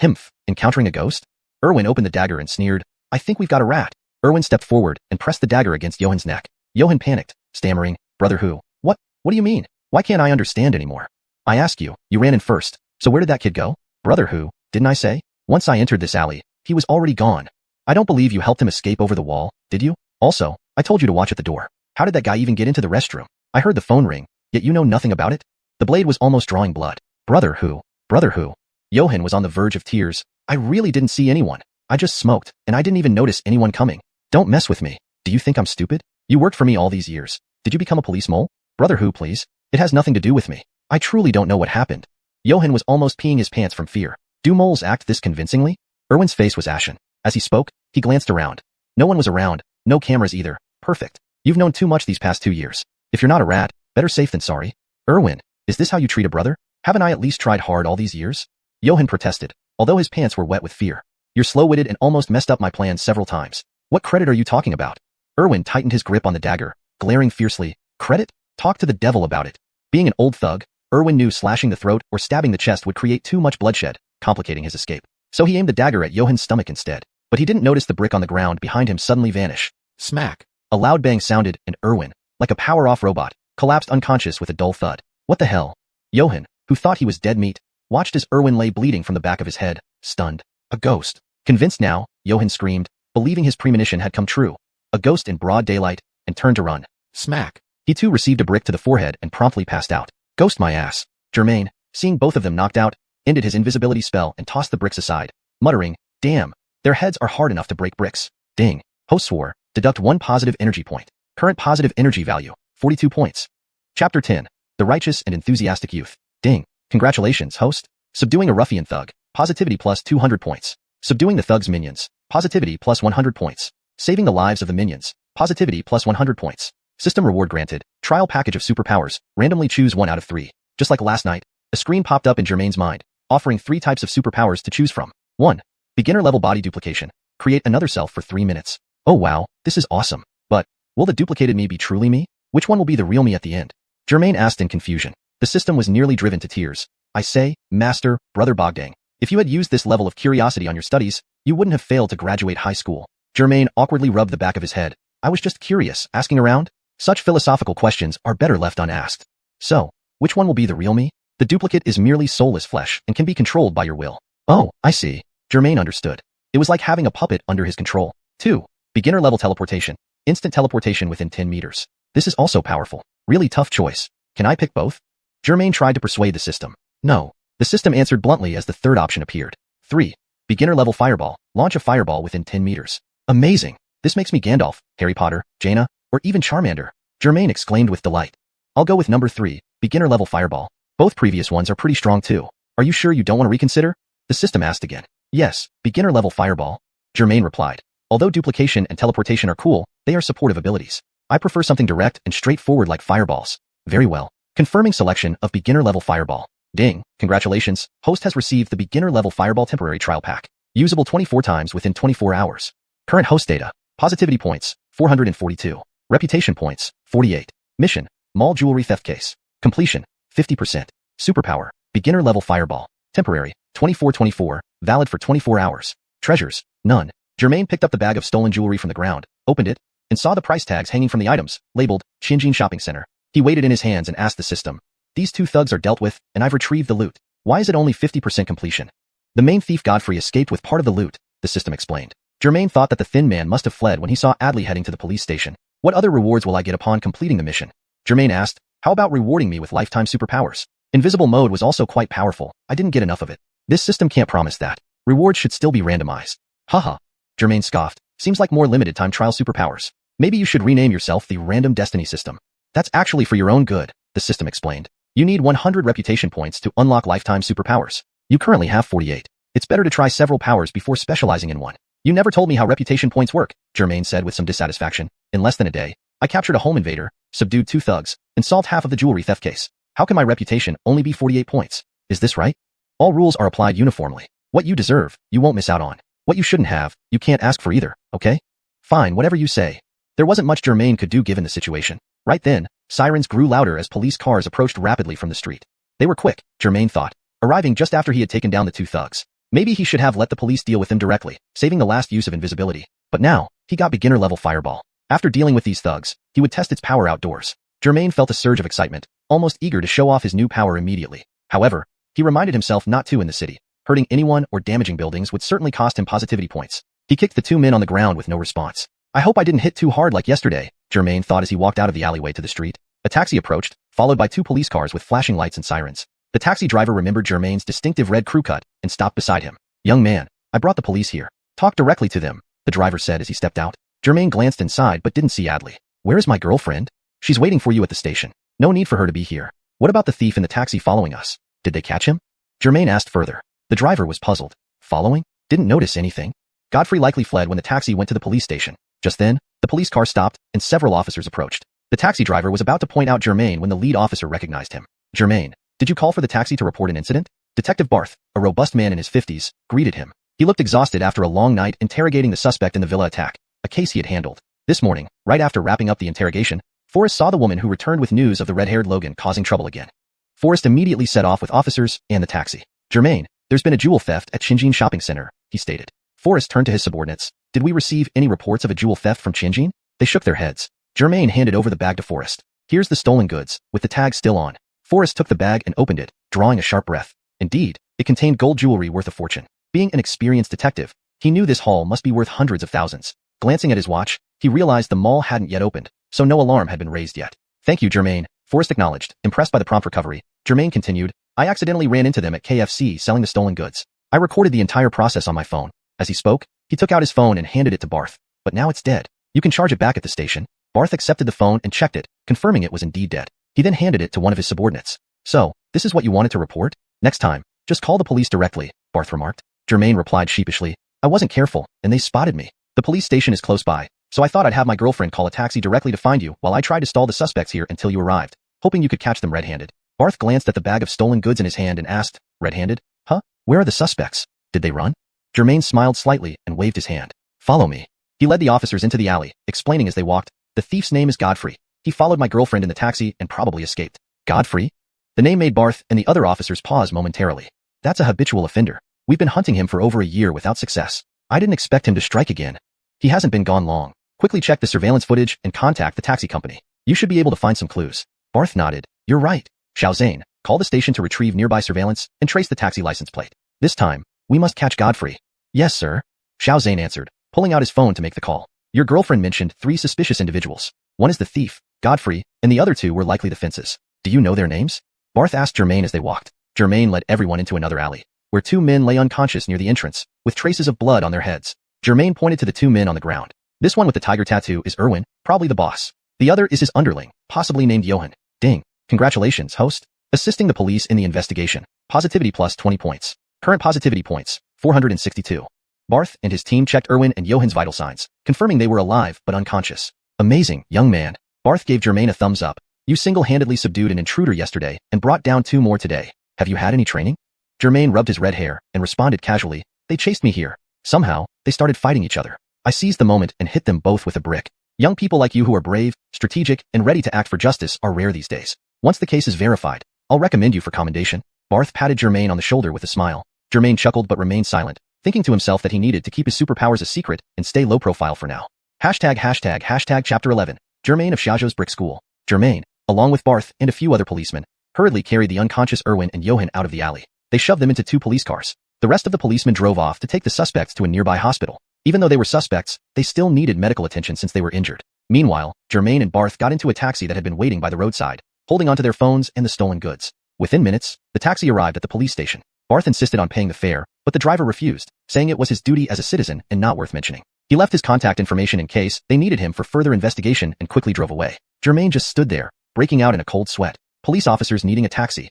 "Himph, encountering a ghost?" Erwin opened the dagger and sneered, "I think we've got a rat." Erwin stepped forward and pressed the dagger against Johan's neck. Johan panicked, stammering, "Brother Who, what do you mean? Why can't I understand anymore?" "I ask you, you ran in first, so where did that kid go?" "Brother Who, didn't I say? Once I entered this alley, he was already gone." "I don't believe you helped him escape over the wall, did you? Also, I told you to watch at the door. How did that guy even get into the restroom?" I heard the phone ring, yet you know nothing about it? The blade was almost drawing blood. Brother who? Brother who? Johan was on the verge of tears. I really didn't see anyone. I just smoked, and I didn't even notice anyone coming. Don't mess with me. Do you think I'm stupid? You worked for me all these years. Did you become a police mole? Brother who, please? It has nothing to do with me. I truly don't know what happened. Johan was almost peeing his pants from fear. Do moles act this convincingly? Erwin's face was ashen. As he spoke, he glanced around. No one was around, no cameras either. Perfect. You've known too much these past 2 years. If you're not a rat, better safe than sorry. Erwin, is this how you treat a brother? Haven't I at least tried hard all these years? Johan protested, although his pants were wet with fear. You're slow-witted and almost messed up my plans several times. What credit are you talking about? Erwin tightened his grip on the dagger, glaring fiercely. Credit? Talk to the devil about it. Being an old thug, Erwin knew slashing the throat or stabbing the chest would create too much bloodshed, complicating his escape. So he aimed the dagger at Johan's stomach instead. But he didn't notice the brick on the ground behind him suddenly vanish. Smack. A loud bang sounded, and Erwin, like a power-off robot, collapsed unconscious with a dull thud. What the hell? Johan, who thought he was dead meat, watched as Erwin lay bleeding from the back of his head, stunned. A ghost. Convinced now, Johan screamed, believing his premonition had come true. A ghost in broad daylight, and turned to run. Smack. He too received a brick to the forehead and promptly passed out. Ghost my ass. Germain, seeing both of them knocked out, ended his invisibility spell and tossed the bricks aside, muttering, damn, their heads are hard enough to break bricks. Ding. Host swore, deduct 1 positive energy point. Current positive energy value, 42 points. Chapter 10. The Righteous and Enthusiastic Youth. Ding. Congratulations, host. Subduing a ruffian thug, positivity plus 200 points. Subduing the thug's minions, positivity plus 100 points. Saving the lives of the minions, positivity plus 100 points. System reward granted, trial package of superpowers, randomly choose 1 out of 3. Just like last night, a screen popped up in Germain's mind, offering 3 types of superpowers to choose from. 1. Beginner level body duplication. Create another self for 3 minutes. Oh wow, this is awesome. But, will the duplicated me be truly me? Which one will be the real me at the end? Germain asked in confusion. The system was nearly driven to tears. I say, Master, Brother Bogdang, if you had used this level of curiosity on your studies, you wouldn't have failed to graduate high school. Germain awkwardly rubbed the back of his head. I was just curious, asking around. Such philosophical questions are better left unasked. So, which one will be the real me? The duplicate is merely soulless flesh and can be controlled by your will. Oh, I see. Germain understood. It was like having a puppet under his control. 2. Beginner level teleportation. Instant teleportation within 10 meters. This is also powerful. Really tough choice. Can I pick both? Germain tried to persuade the system. No. The system answered bluntly as the third option appeared. 3. Beginner level fireball. Launch a fireball within 10 meters. Amazing. This makes me Gandalf, Harry Potter, Jaina, or even Charmander. Germain exclaimed with delight. I'll go with number 3, beginner level fireball. Both previous ones are pretty strong too. Are you sure you don't want to reconsider? The system asked again. Yes, beginner level fireball. Germain replied. Although duplication and teleportation are cool, they are supportive abilities. I prefer something direct and straightforward like fireballs. Very well. Confirming selection of beginner level fireball. Ding, congratulations, host has received the beginner level fireball temporary trial pack. Usable 24 times within 24 hours. Current host data. Positivity points, 442. Reputation points, 48. Mission, mall jewelry theft case. Completion, 50%. Superpower, beginner level fireball. Temporary, 2424, valid for 24 hours. Treasures, none. Germain picked up the bag of stolen jewelry from the ground, opened it, and saw the price tags hanging from the items, labeled, Xiuxian Shopping Center. He weighed it in his hands and asked the system. These 2 thugs are dealt with, and I've retrieved the loot. Why is it only 50% completion? The main thief Godfrey escaped with part of the loot, the system explained. Germain thought that the thin man must have fled when he saw Adley heading to the police station. What other rewards will I get upon completing the mission? Germain asked, how about rewarding me with lifetime superpowers? Invisible mode was also quite powerful. I didn't get enough of it. This system can't promise that. Rewards should still be randomized. Haha. Germain scoffed. Seems like more limited time trial superpowers. Maybe you should rename yourself the Random Destiny System. That's actually for your own good, the system explained. You need 100 reputation points to unlock lifetime superpowers. You currently have 48. It's better to try several powers before specializing in one. You never told me how reputation points work, Germain said with some dissatisfaction. In less than a day, I captured a home invader, subdued 2 thugs, and solved half of the jewelry theft case. How can my reputation only be 48 points? Is this right? All rules are applied uniformly. What you deserve, you won't miss out on. What you shouldn't have, you can't ask for either, okay? Fine, whatever you say. There wasn't much Germain could do given the situation. Right then, sirens grew louder as police cars approached rapidly from the street. They were quick, Germain thought, arriving just after he had taken down the 2 thugs. Maybe he should have let the police deal with them directly, saving the last use of invisibility. But now, he got beginner level fireball. After dealing with these thugs, he would test its power outdoors. Germain felt a surge of excitement, almost eager to show off his new power immediately. However, he reminded himself not to in the city. Hurting anyone or damaging buildings would certainly cost him positivity points. He kicked the 2 men on the ground with no response. I hope I didn't hit too hard like yesterday, Germain thought as he walked out of the alleyway to the street. A taxi approached, followed by 2 police cars with flashing lights and sirens. The taxi driver remembered Germain's distinctive red crew cut and stopped beside him. "Young man, I brought the police here. Talk directly to them," the driver said as he stepped out. Germain glanced inside but didn't see Adley. "Where is my girlfriend?" "She's waiting for you at the station. No need for her to be here." "What about the thief in the taxi following us? Did they catch him?" Germain asked further. The driver was puzzled. "Following? Didn't notice anything." Godfrey likely fled when the taxi went to the police station. Just then, the police car stopped and several officers approached. The taxi driver was about to point out Germain when the lead officer recognized him. "Germain, did you call for the taxi to report an incident?" Detective Barth, a robust man in his 50s, greeted him. He looked exhausted after a long night interrogating the suspect in the villa attack, a case he had handled. This morning, right after wrapping up the interrogation, Forrest saw the woman who returned with news of the red-haired Logan causing trouble again. Forrest immediately set off with officers and the taxi. "Germain, there's been a jewel theft at Xiuxian shopping center," he stated. Forrest turned to his subordinates. "Did we receive any reports of a jewel theft from Xiuxian?" They shook their heads. Germain handed over the bag to Forrest. "Here's the stolen goods, with the tag still on." Forrest took the bag and opened it, drawing a sharp breath. Indeed, it contained gold jewelry worth a fortune. Being an experienced detective, he knew this haul must be worth hundreds of thousands. Glancing at his watch, he realized the mall hadn't yet opened, so no alarm had been raised yet. "Thank you, Germain," Forrest acknowledged, impressed by the prompt recovery. Germain continued, "I accidentally ran into them at KFC selling the stolen goods. I recorded the entire process on my phone." As he spoke, he took out his phone and handed it to Barth. "But now it's dead. You can charge it back at the station." Barth accepted the phone and checked it, confirming it was indeed dead. He then handed it to one of his subordinates. "So, this is what you wanted to report? Next time, just call the police directly," Barth remarked. Germain replied sheepishly, "I wasn't careful, and they spotted me. The police station is close by, so I thought I'd have my girlfriend call a taxi directly to find you while I tried to stall the suspects here until you arrived, hoping you could catch them red-handed." Barth glanced at the bag of stolen goods in his hand and asked, "Red-handed? Huh? Where are the suspects? Did they run?" Germain smiled slightly and waved his hand. "Follow me." He led the officers into the alley, explaining as they walked, "The thief's name is Godfrey. He followed my girlfriend in the taxi and probably escaped." "Godfrey?" The name made Barth and the other officers pause momentarily. "That's a habitual offender. We've been hunting him for over a year without success. I didn't expect him to strike again." "He hasn't been gone long. Quickly check the surveillance footage and contact the taxi company. You should be able to find some clues." Barth nodded. "You're right. Xiuxian, call the station to retrieve nearby surveillance and trace the taxi license plate. This time, we must catch Godfrey." "Yes, sir," Xiuxian answered, pulling out his phone to make the call. "Your girlfriend mentioned 3 suspicious individuals. One is the thief, Godfrey, and the other 2 were likely the fences. Do you know their names?" Barth asked Germain as they walked. Germain led everyone into another alley, where 2 men lay unconscious near the entrance, with traces of blood on their heads. Germain pointed to the 2 men on the ground. "This one with the tiger tattoo is Erwin, probably the boss. The other is his underling, possibly named Johan. Ding. Congratulations, host. Assisting the police in the investigation. Positivity plus 20 points. Current positivity points, 462. Barth and his team checked Erwin and Johan's vital signs, confirming they were alive but unconscious. "Amazing, young man." Barth gave Germain a thumbs up. "You single-handedly subdued an intruder yesterday and brought down 2 more today. Have you had any training?" Germain rubbed his red hair and responded casually, "They chased me here. Somehow, they started fighting each other. I seized the moment and hit them both with a brick. Young people like you who are brave, strategic, and ready to act for justice are rare these days. Once the case is verified, I'll recommend you for commendation." Barth patted Germain on the shoulder with a smile. Germain chuckled but remained silent, thinking to himself that he needed to keep his superpowers a secret and stay low profile for now. Hashtag Chapter 11. Germain of Xiaozhou's Brick School. Germain, along with Barth and a few other policemen, hurriedly carried the unconscious Erwin and Johan out of the alley. They shoved them into 2 police cars. The rest of the policemen drove off to take the suspects to a nearby hospital. Even though they were suspects, they still needed medical attention since they were injured. Meanwhile, Germain and Barth got into a taxi that had been waiting by the roadside, holding onto their phones and the stolen goods. Within minutes, the taxi arrived at the police station. Barth insisted on paying the fare, but the driver refused, saying it was his duty as a citizen and not worth mentioning. He left his contact information in case they needed him for further investigation and quickly drove away. Germain just stood there, breaking out in a cold sweat. Police officers needing a taxi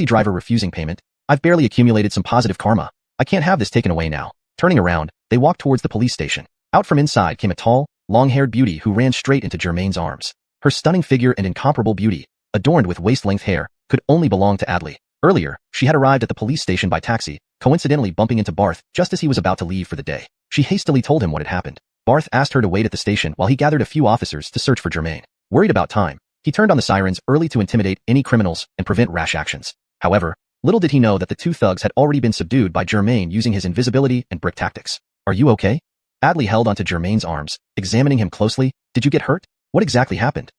driver refusing payment. "I've barely accumulated some positive karma. I can't have this taken away now." Turning around, they walked towards the police station. Out from inside came a tall, long-haired beauty who ran straight into Germain's arms. Her stunning figure and incomparable beauty, adorned with waist-length hair, could only belong to Adley. Earlier, she had arrived at the police station by taxi, coincidentally bumping into Barth just as he was about to leave for the day. She hastily told him what had happened. Barth asked her to wait at the station while he gathered a few officers to search for Germain. Worried about time, he turned on the sirens early to intimidate any criminals and prevent rash actions. However, little did he know that the 2 thugs had already been subdued by Germain using his invisibility and brick tactics. "Are you okay?" Adley held onto Germain's arms, examining him closely. "Did you get hurt? What exactly happened?"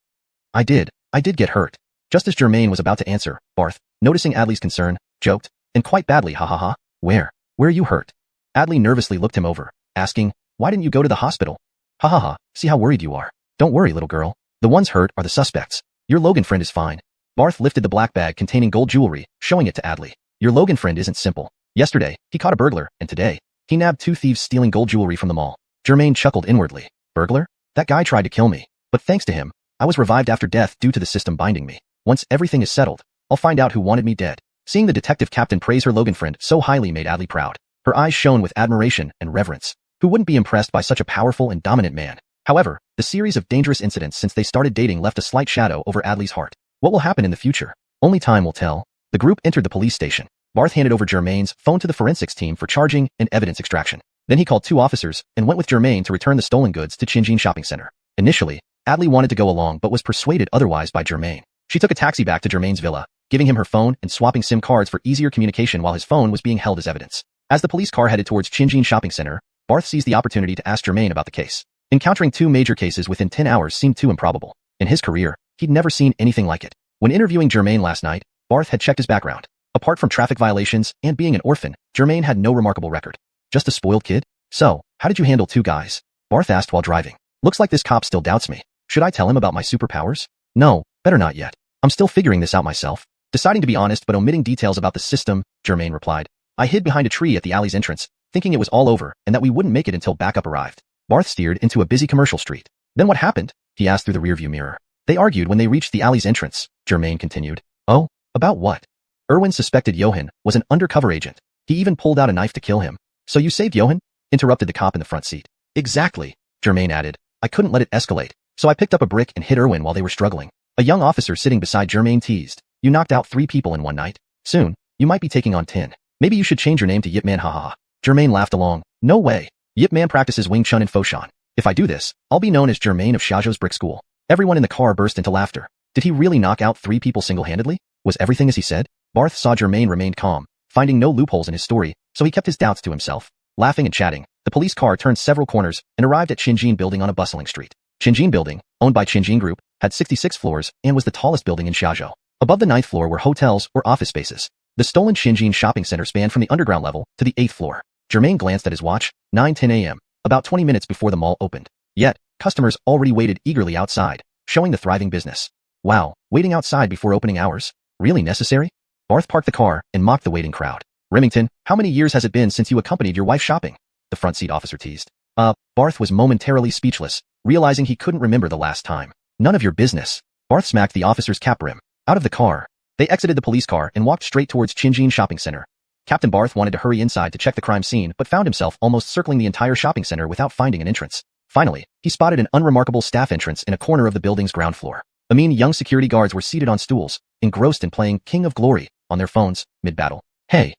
I did get hurt." Just as Germain was about to answer, Barth, noticing Adley's concern, joked, "And quite badly, ha ha ha. Where are you hurt?" Adley nervously looked him over, asking, "Why didn't you go to the hospital?" "Ha ha ha, see how worried you are. Don't worry, little girl. The ones hurt are the suspects. Your Logan friend is fine. Barth lifted the black bag containing gold jewelry, showing it to Adley. Your Logan friend isn't simple. Yesterday, he caught a burglar, and today, he nabbed 2 thieves stealing gold jewelry from the mall. Germain chuckled inwardly. Burglar? That guy tried to kill me. But thanks to him, I was revived after death due to the system binding me. Once everything is settled, I'll find out who wanted me dead. Seeing the detective captain praise her Logan friend so highly made Adley proud. Her eyes shone with admiration and reverence. Who wouldn't be impressed by such a powerful and dominant man? However, the series of dangerous incidents since they started dating left a slight shadow over Adley's heart. What will happen in the future? Only time will tell. The group entered the police station. Barth handed over Germain's phone to the forensics team for charging and evidence extraction. Then he called 2 officers and went with Germain to return the stolen goods to Xiuxian shopping center. Initially, Adley wanted to go along but was persuaded otherwise by Germain. She took a taxi back to Germain's villa, giving him her phone and swapping SIM cards for easier communication while his phone was being held as evidence. As the police car headed towards Xiuxian shopping center, Barth seized the opportunity to ask Germain about the case. Encountering 2 major cases within 10 hours seemed too improbable. In his career, he'd never seen anything like it. When interviewing Germain last night, Barth had checked his background. Apart from traffic violations and being an orphan, Germain had no remarkable record. Just a spoiled kid? So, how did you handle 2 guys? Barth asked while driving. Looks like this cop still doubts me. Should I tell him about my superpowers? No, better not yet. I'm still figuring this out myself. Deciding to be honest but omitting details about the system, Germain replied. I hid behind a tree at the alley's entrance, thinking it was all over and that we wouldn't make it until backup arrived. Barth steered into a busy commercial street. Then what happened? He asked through the rearview mirror. They argued when they reached the alley's entrance, Germain continued. Oh, about what? Erwin suspected Johan was an undercover agent. He even pulled out a knife to kill him. So you saved Johan? Interrupted the cop in the front seat. Exactly, Germain added. I couldn't let it escalate, so I picked up a brick and hit Erwin while they were struggling. A young officer sitting beside Germain teased. You knocked out 3 people in one night. Soon, you might be taking on 10. Maybe you should change your name to Yip Man, haha. Germain laughed along. No way. Yip Man practices Wing Chun in Foshan. If I do this, I'll be known as Germain of Xiaozhou's brick school. Everyone in the car burst into laughter. Did he really knock out 3 people single-handedly? Was everything as he said? Barth saw Germain remained calm, finding no loopholes in his story, so he kept his doubts to himself. Laughing and chatting, the police car turned several corners and arrived at Xiuxian building on a bustling street. Xiuxian building, owned by Xiuxian Group, had 66 floors and was the tallest building in Xiaozhou. Above the 9th floor were hotels or office spaces. The stolen Xiuxian shopping center spanned from the underground level to the 8th floor. Germain glanced at his watch, 9:10 a.m., about 20 minutes before the mall opened. Yet, customers already waited eagerly outside, showing the thriving business. Wow, waiting outside before opening hours? Really necessary? Barth parked the car and mocked the waiting crowd. Remington, how many years has it been since you accompanied your wife shopping? The front seat officer teased. Barth was momentarily speechless, realizing he couldn't remember the last time. None of your business. Barth smacked the officer's cap rim. Out of the car. They exited the police car and walked straight towards Xiuxian shopping center. Captain Barth wanted to hurry inside to check the crime scene but found himself almost circling the entire shopping center without finding an entrance. Finally, he spotted an unremarkable staff entrance in a corner of the building's ground floor. A mean young security guards were seated on stools, engrossed in playing King of Glory on their phones, mid-battle. Hey,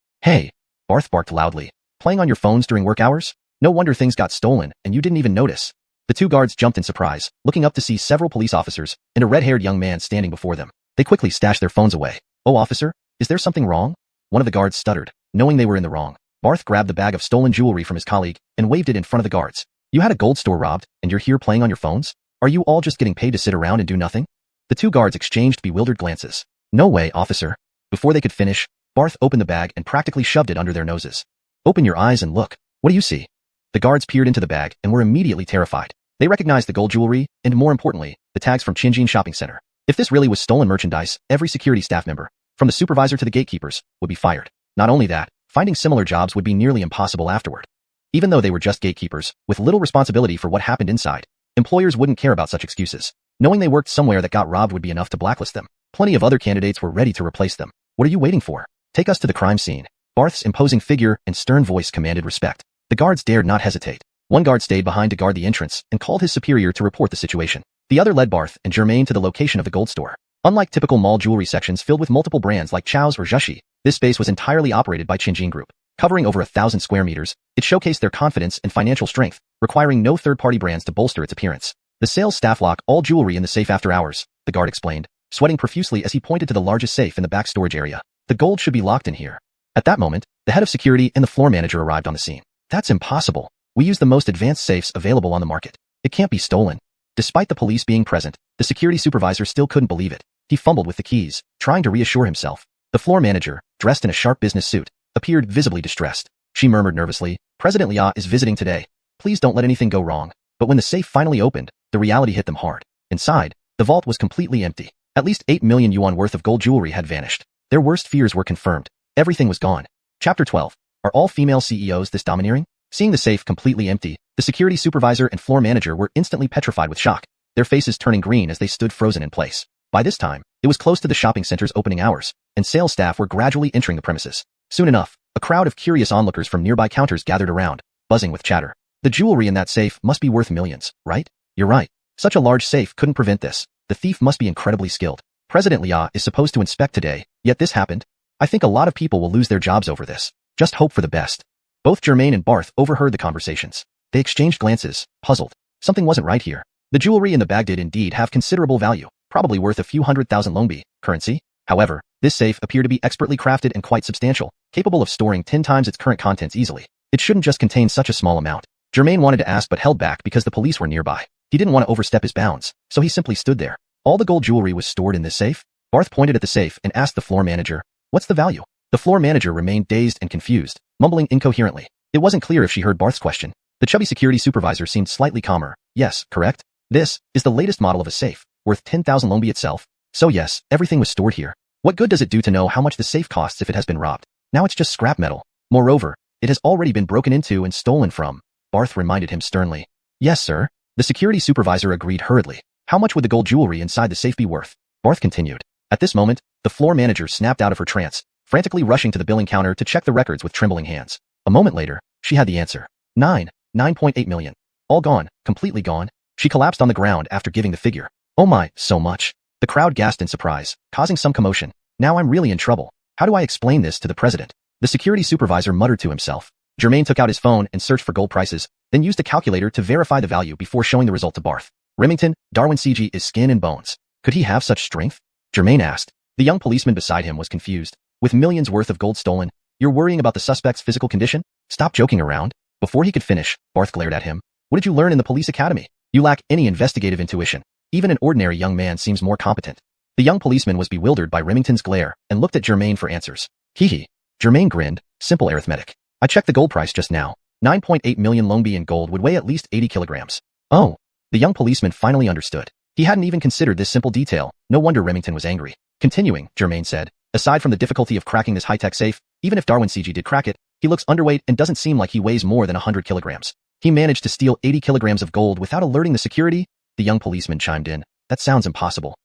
Barth barked loudly. Playing on your phones during work hours? No wonder things got stolen and you didn't even notice. The 2 guards jumped in surprise, looking up to see several police officers and a red-haired young man standing before them. They quickly stashed their phones away. Oh, officer, is there something wrong? One of the guards stuttered, knowing they were in the wrong. Barth grabbed the bag of stolen jewelry from his colleague and waved it in front of the guards. You had a gold store robbed, and you're here playing on your phones? Are you all just getting paid to sit around and do nothing? The 2 guards exchanged bewildered glances. No way, officer. Before they could finish, Barth opened the bag and practically shoved it under their noses. Open your eyes and look. What do you see? The guards peered into the bag and were immediately terrified. They recognized the gold jewelry, and more importantly, the tags from Xiuxian shopping center. If this really was stolen merchandise, every security staff member, from the supervisor to the gatekeepers, would be fired. Not only that, finding similar jobs would be nearly impossible afterward. Even though they were just gatekeepers, with little responsibility for what happened inside, employers wouldn't care about such excuses. Knowing they worked somewhere that got robbed would be enough to blacklist them. Plenty of other candidates were ready to replace them. What are you waiting for? Take us to the crime scene. Barth's imposing figure and stern voice commanded respect. The guards dared not hesitate. One guard stayed behind to guard the entrance and called his superior to report the situation. The other led Barth and Germain to the location of the gold store. Unlike typical mall jewelry sections filled with multiple brands like Chao's or Zheshi, this space was entirely operated by Xiuxian Group. Covering over 1,000 square meters, it showcased their confidence and financial strength, requiring no third-party brands to bolster its appearance. The sales staff lock all jewelry in the safe after hours, the guard explained, sweating profusely as he pointed to the largest safe in the back storage area. The gold should be locked in here. At that moment, the head of security and the floor manager arrived on the scene. That's impossible. We use the most advanced safes available on the market. It can't be stolen. Despite the police being present, the security supervisor still couldn't believe it. He fumbled with the keys, trying to reassure himself. The floor manager, dressed in a sharp business suit, appeared visibly distressed. She murmured nervously, President Liao is visiting today. Please don't let anything go wrong. But when the safe finally opened, the reality hit them hard. Inside, the vault was completely empty. At least 8 million yuan worth of gold jewelry had vanished. Their worst fears were confirmed. Everything was gone. Chapter 12. Are all female CEOs this domineering? Seeing the safe completely empty, the security supervisor and floor manager were instantly petrified with shock, their faces turning green as they stood frozen in place. By this time, it was close to the shopping center's opening hours, and sales staff were gradually entering the premises. Soon enough, a crowd of curious onlookers from nearby counters gathered around, buzzing with chatter. The jewelry in that safe must be worth millions, right? You're right. Such a large safe couldn't prevent this. The thief must be incredibly skilled. President Liao is supposed to inspect today, yet this happened. I think a lot of people will lose their jobs over this. Just hope for the best. Both Germain and Barth overheard the conversations. They exchanged glances, puzzled. Something wasn't right here. The jewelry in the bag did indeed have considerable value, probably worth a few 100,000 longbi currency. However, this safe appeared to be expertly crafted and quite substantial, capable of storing 10 times its current contents easily. It shouldn't just contain such a small amount. Germain wanted to ask but held back because the police were nearby. He didn't want to overstep his bounds, so he simply stood there. All the gold jewelry was stored in this safe? Barth pointed at the safe and asked the floor manager, "What's the value?" The floor manager remained dazed and confused, mumbling incoherently. It wasn't clear if she heard Barth's question. The chubby security supervisor seemed slightly calmer. "Yes, correct. This is the latest model of a safe, worth 10,000 longbi itself. So yes, everything was stored here. What good does it do to know how much the safe costs if it has been robbed? Now it's just scrap metal. Moreover, it has already been broken into and stolen from." Barth reminded him sternly. "Yes, sir." The security supervisor agreed hurriedly. "How much would the gold jewelry inside the safe be worth?" Barth continued. At this moment, the floor manager snapped out of her trance, frantically rushing to the billing counter to check the records with trembling hands. A moment later, she had the answer. 9.8 million. All gone, completely gone. She collapsed on the ground after giving the figure. "Oh my, so much." The crowd gasped in surprise, causing some commotion. "Now I'm really in trouble. How do I explain this to the president?" The security supervisor muttered to himself. Germain took out his phone and searched for gold prices, then used a calculator to verify the value before showing the result to Barth. "Remington, Darwin CG is skin and bones. Could he have such strength?" Germain asked. The young policeman beside him was confused. "With millions worth of gold stolen, you're worrying about the suspect's physical condition? Stop joking around." Before he could finish, Barth glared at him. "What did you learn in the police academy? You lack any investigative intuition. Even an ordinary young man seems more competent." The young policeman was bewildered by Remington's glare and looked at Germain for answers. Hee. Germain grinned. "Simple arithmetic. I checked the gold price just now. 9.8 million longbi in gold would weigh at least 80 kilograms. Oh. The young policeman finally understood. He hadn't even considered this simple detail. No wonder Remington was angry. Continuing, Germain said, "Aside from the difficulty of cracking this high-tech safe, even if Darwin CG did crack it, he looks underweight and doesn't seem like he weighs more than 100 kilograms. He managed to steal 80 kilograms of gold without alerting the security?" The young policeman chimed in. "That sounds impossible."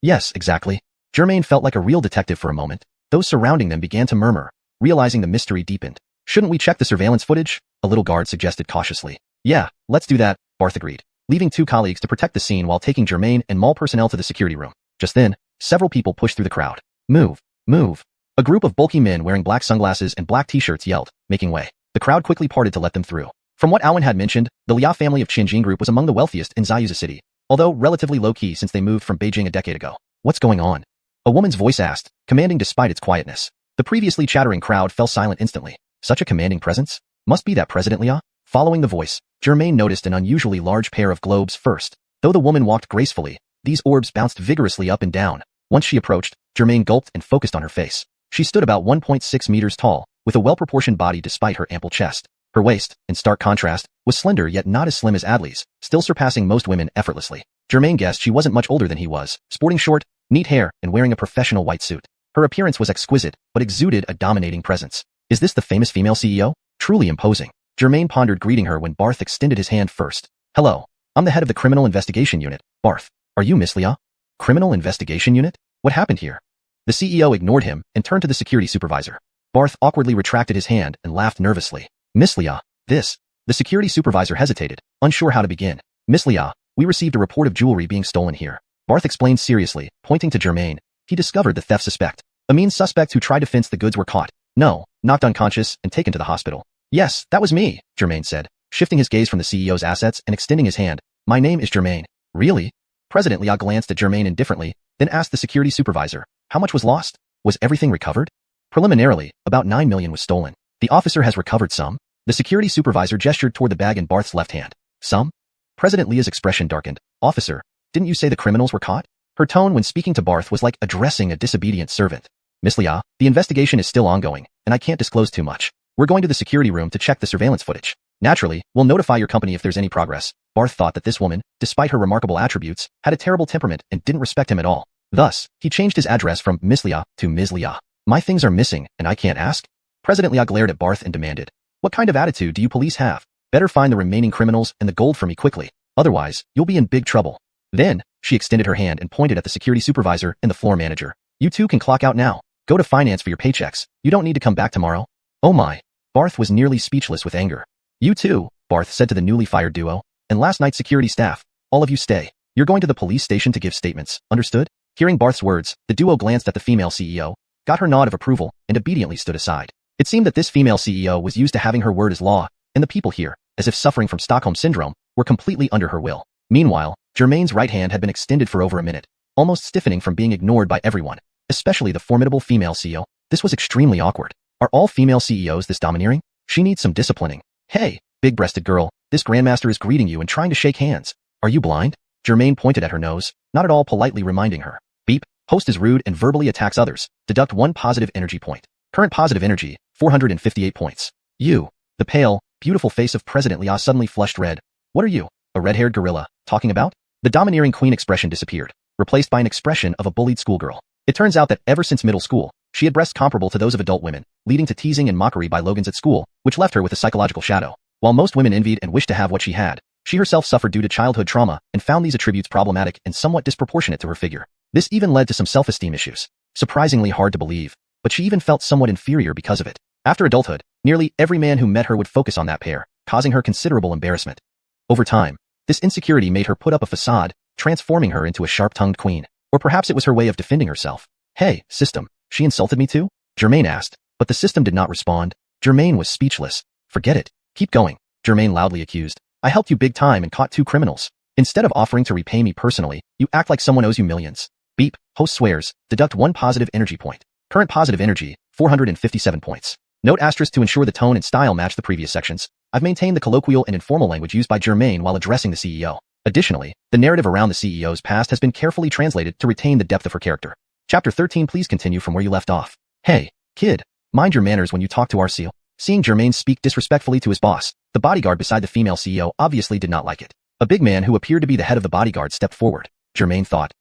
"Yes, exactly." Germain felt like a real detective for a moment. Those surrounding them began to murmur, realizing the mystery deepened. "Shouldn't we check the surveillance footage?" a little guard suggested cautiously. "Yeah, let's do that," Barth agreed, leaving two colleagues to protect the scene while taking Germain and mall personnel to the security room. Just then, several people pushed through the crowd. "Move, move." A group of bulky men wearing black sunglasses and black t-shirts yelled, making way. The crowd quickly parted to let them through. From what Alan had mentioned, the Liao family of Tianjin Group was among the wealthiest in Xiuxian City, although relatively low-key since they moved from Beijing a decade ago. "What's going on?" a woman's voice asked, commanding despite its quietness. The previously chattering crowd fell silent instantly. Such a commanding presence? Must be that President Liao? Following the voice, Germain noticed an unusually large pair of globes first. Though the woman walked gracefully, these orbs bounced vigorously up and down. Once she approached, Germain gulped and focused on her face. She stood about 1.6 meters tall, with a well-proportioned body despite her ample chest. Her waist, in stark contrast, was slender yet not as slim as Adli's, still surpassing most women effortlessly. Germain guessed she wasn't much older than he was, sporting short, neat hair and wearing a professional white suit. Her appearance was exquisite, but exuded a dominating presence. Is this the famous female CEO? Truly imposing. Germain pondered greeting her when Barth extended his hand first. "Hello. I'm the head of the Criminal Investigation Unit, Barth. Are you Miss Liao?" "Criminal Investigation Unit? What happened here?" The CEO ignored him and turned to the security supervisor. Barth awkwardly retracted his hand and laughed nervously. "Miss Liao, this..." The security supervisor hesitated, unsure how to begin. "Miss Liao, we received a report of jewelry being stolen here." Barth explained seriously, pointing to Germain. He discovered the theft suspect. A mean suspect who tried to fence the goods were caught. No, knocked unconscious and taken to the hospital. "Yes, that was me," Germain said, shifting his gaze from the CEO's assets and extending his hand. "My name is Germain." "Really?" President Liao glanced at Germain indifferently, then asked the security supervisor, "How much was lost? Was everything recovered?" "Preliminarily, about 9 million was stolen. The officer has recovered some." The security supervisor gestured toward the bag in Barth's left hand. "Some?" President Lia's expression darkened. "Officer, didn't you say the criminals were caught?" Her tone when speaking to Barth was like addressing a disobedient servant. "Miss Liao, the investigation is still ongoing, and I can't disclose too much. We're going to the security room to check the surveillance footage. Naturally, we'll notify your company if there's any progress." Barth thought that this woman, despite her remarkable attributes, had a terrible temperament and didn't respect him at all. Thus, he changed his address from Miss Lia to Ms. Lia. My things are missing, and I can't ask? President Lia glared at Barth and demanded, what kind of attitude do you police have? Better find the remaining criminals and the gold for me quickly. Otherwise, you'll be in big trouble. Then, she extended her hand and pointed at the security supervisor and the floor manager. You two can clock out now. Go to finance for your paychecks. You don't need to come back tomorrow. Oh my. Barth was nearly speechless with anger. You too, Barth said to the newly fired duo, and last night's security staff. All of you stay. You're going to the police station to give statements, understood? Hearing Barth's words, the duo glanced at the female CEO, got her nod of approval, and obediently stood aside. It seemed that this female CEO was used to having her word as law, and the people here, as if suffering from Stockholm Syndrome, were completely under her will. Meanwhile, Germain's right hand had been extended for over a minute, almost stiffening from being ignored by everyone, especially the formidable female CEO. This was extremely awkward. Are all female CEOs this domineering? She needs some disciplining. Hey, big-breasted girl, this grandmaster is greeting you and trying to shake hands. Are you blind? Germain pointed at her nose, not at all politely reminding her. Beep, host is rude and verbally attacks others. Deduct 1 positive energy point. Current positive energy, 458 points. You, the pale, beautiful face of President Lia suddenly flushed red. What are you, a red-haired gorilla, talking about? The domineering queen expression disappeared, replaced by an expression of a bullied schoolgirl. It turns out that ever since middle school, she had breasts comparable to those of adult women, leading to teasing and mockery by Logans at school, which left her with a psychological shadow. While most women envied and wished to have what she had, she herself suffered due to childhood trauma and found these attributes problematic and somewhat disproportionate to her figure. This even led to some self-esteem issues. Surprisingly hard to believe, but she even felt somewhat inferior because of it. After adulthood, nearly every man who met her would focus on that pair, causing her considerable embarrassment. Over time, this insecurity made her put up a facade, transforming her into a sharp-tongued queen. Or perhaps it was her way of defending herself. Hey, system, she insulted me too? Germain asked, but the system did not respond. Germain was speechless. Forget it. Keep going, Germain loudly accused. I helped you big time and caught 2 criminals. Instead of offering to repay me personally, you act like someone owes you millions. Beep, host swears, deduct 1 positive energy point. Current positive energy, 457 points. Note asterisk to ensure the tone and style match the previous sections. I've maintained the colloquial and informal language used by Germain while addressing the CEO. Additionally, the narrative around the CEO's past has been carefully translated to retain the depth of her character. Chapter 13, please continue from where you left off. Hey, kid, mind your manners when you talk to our CEO. Seeing Germain speak disrespectfully to his boss, the bodyguard beside the female CEO obviously did not like it. A big man who appeared to be the head of the bodyguard stepped forward. Germain thought,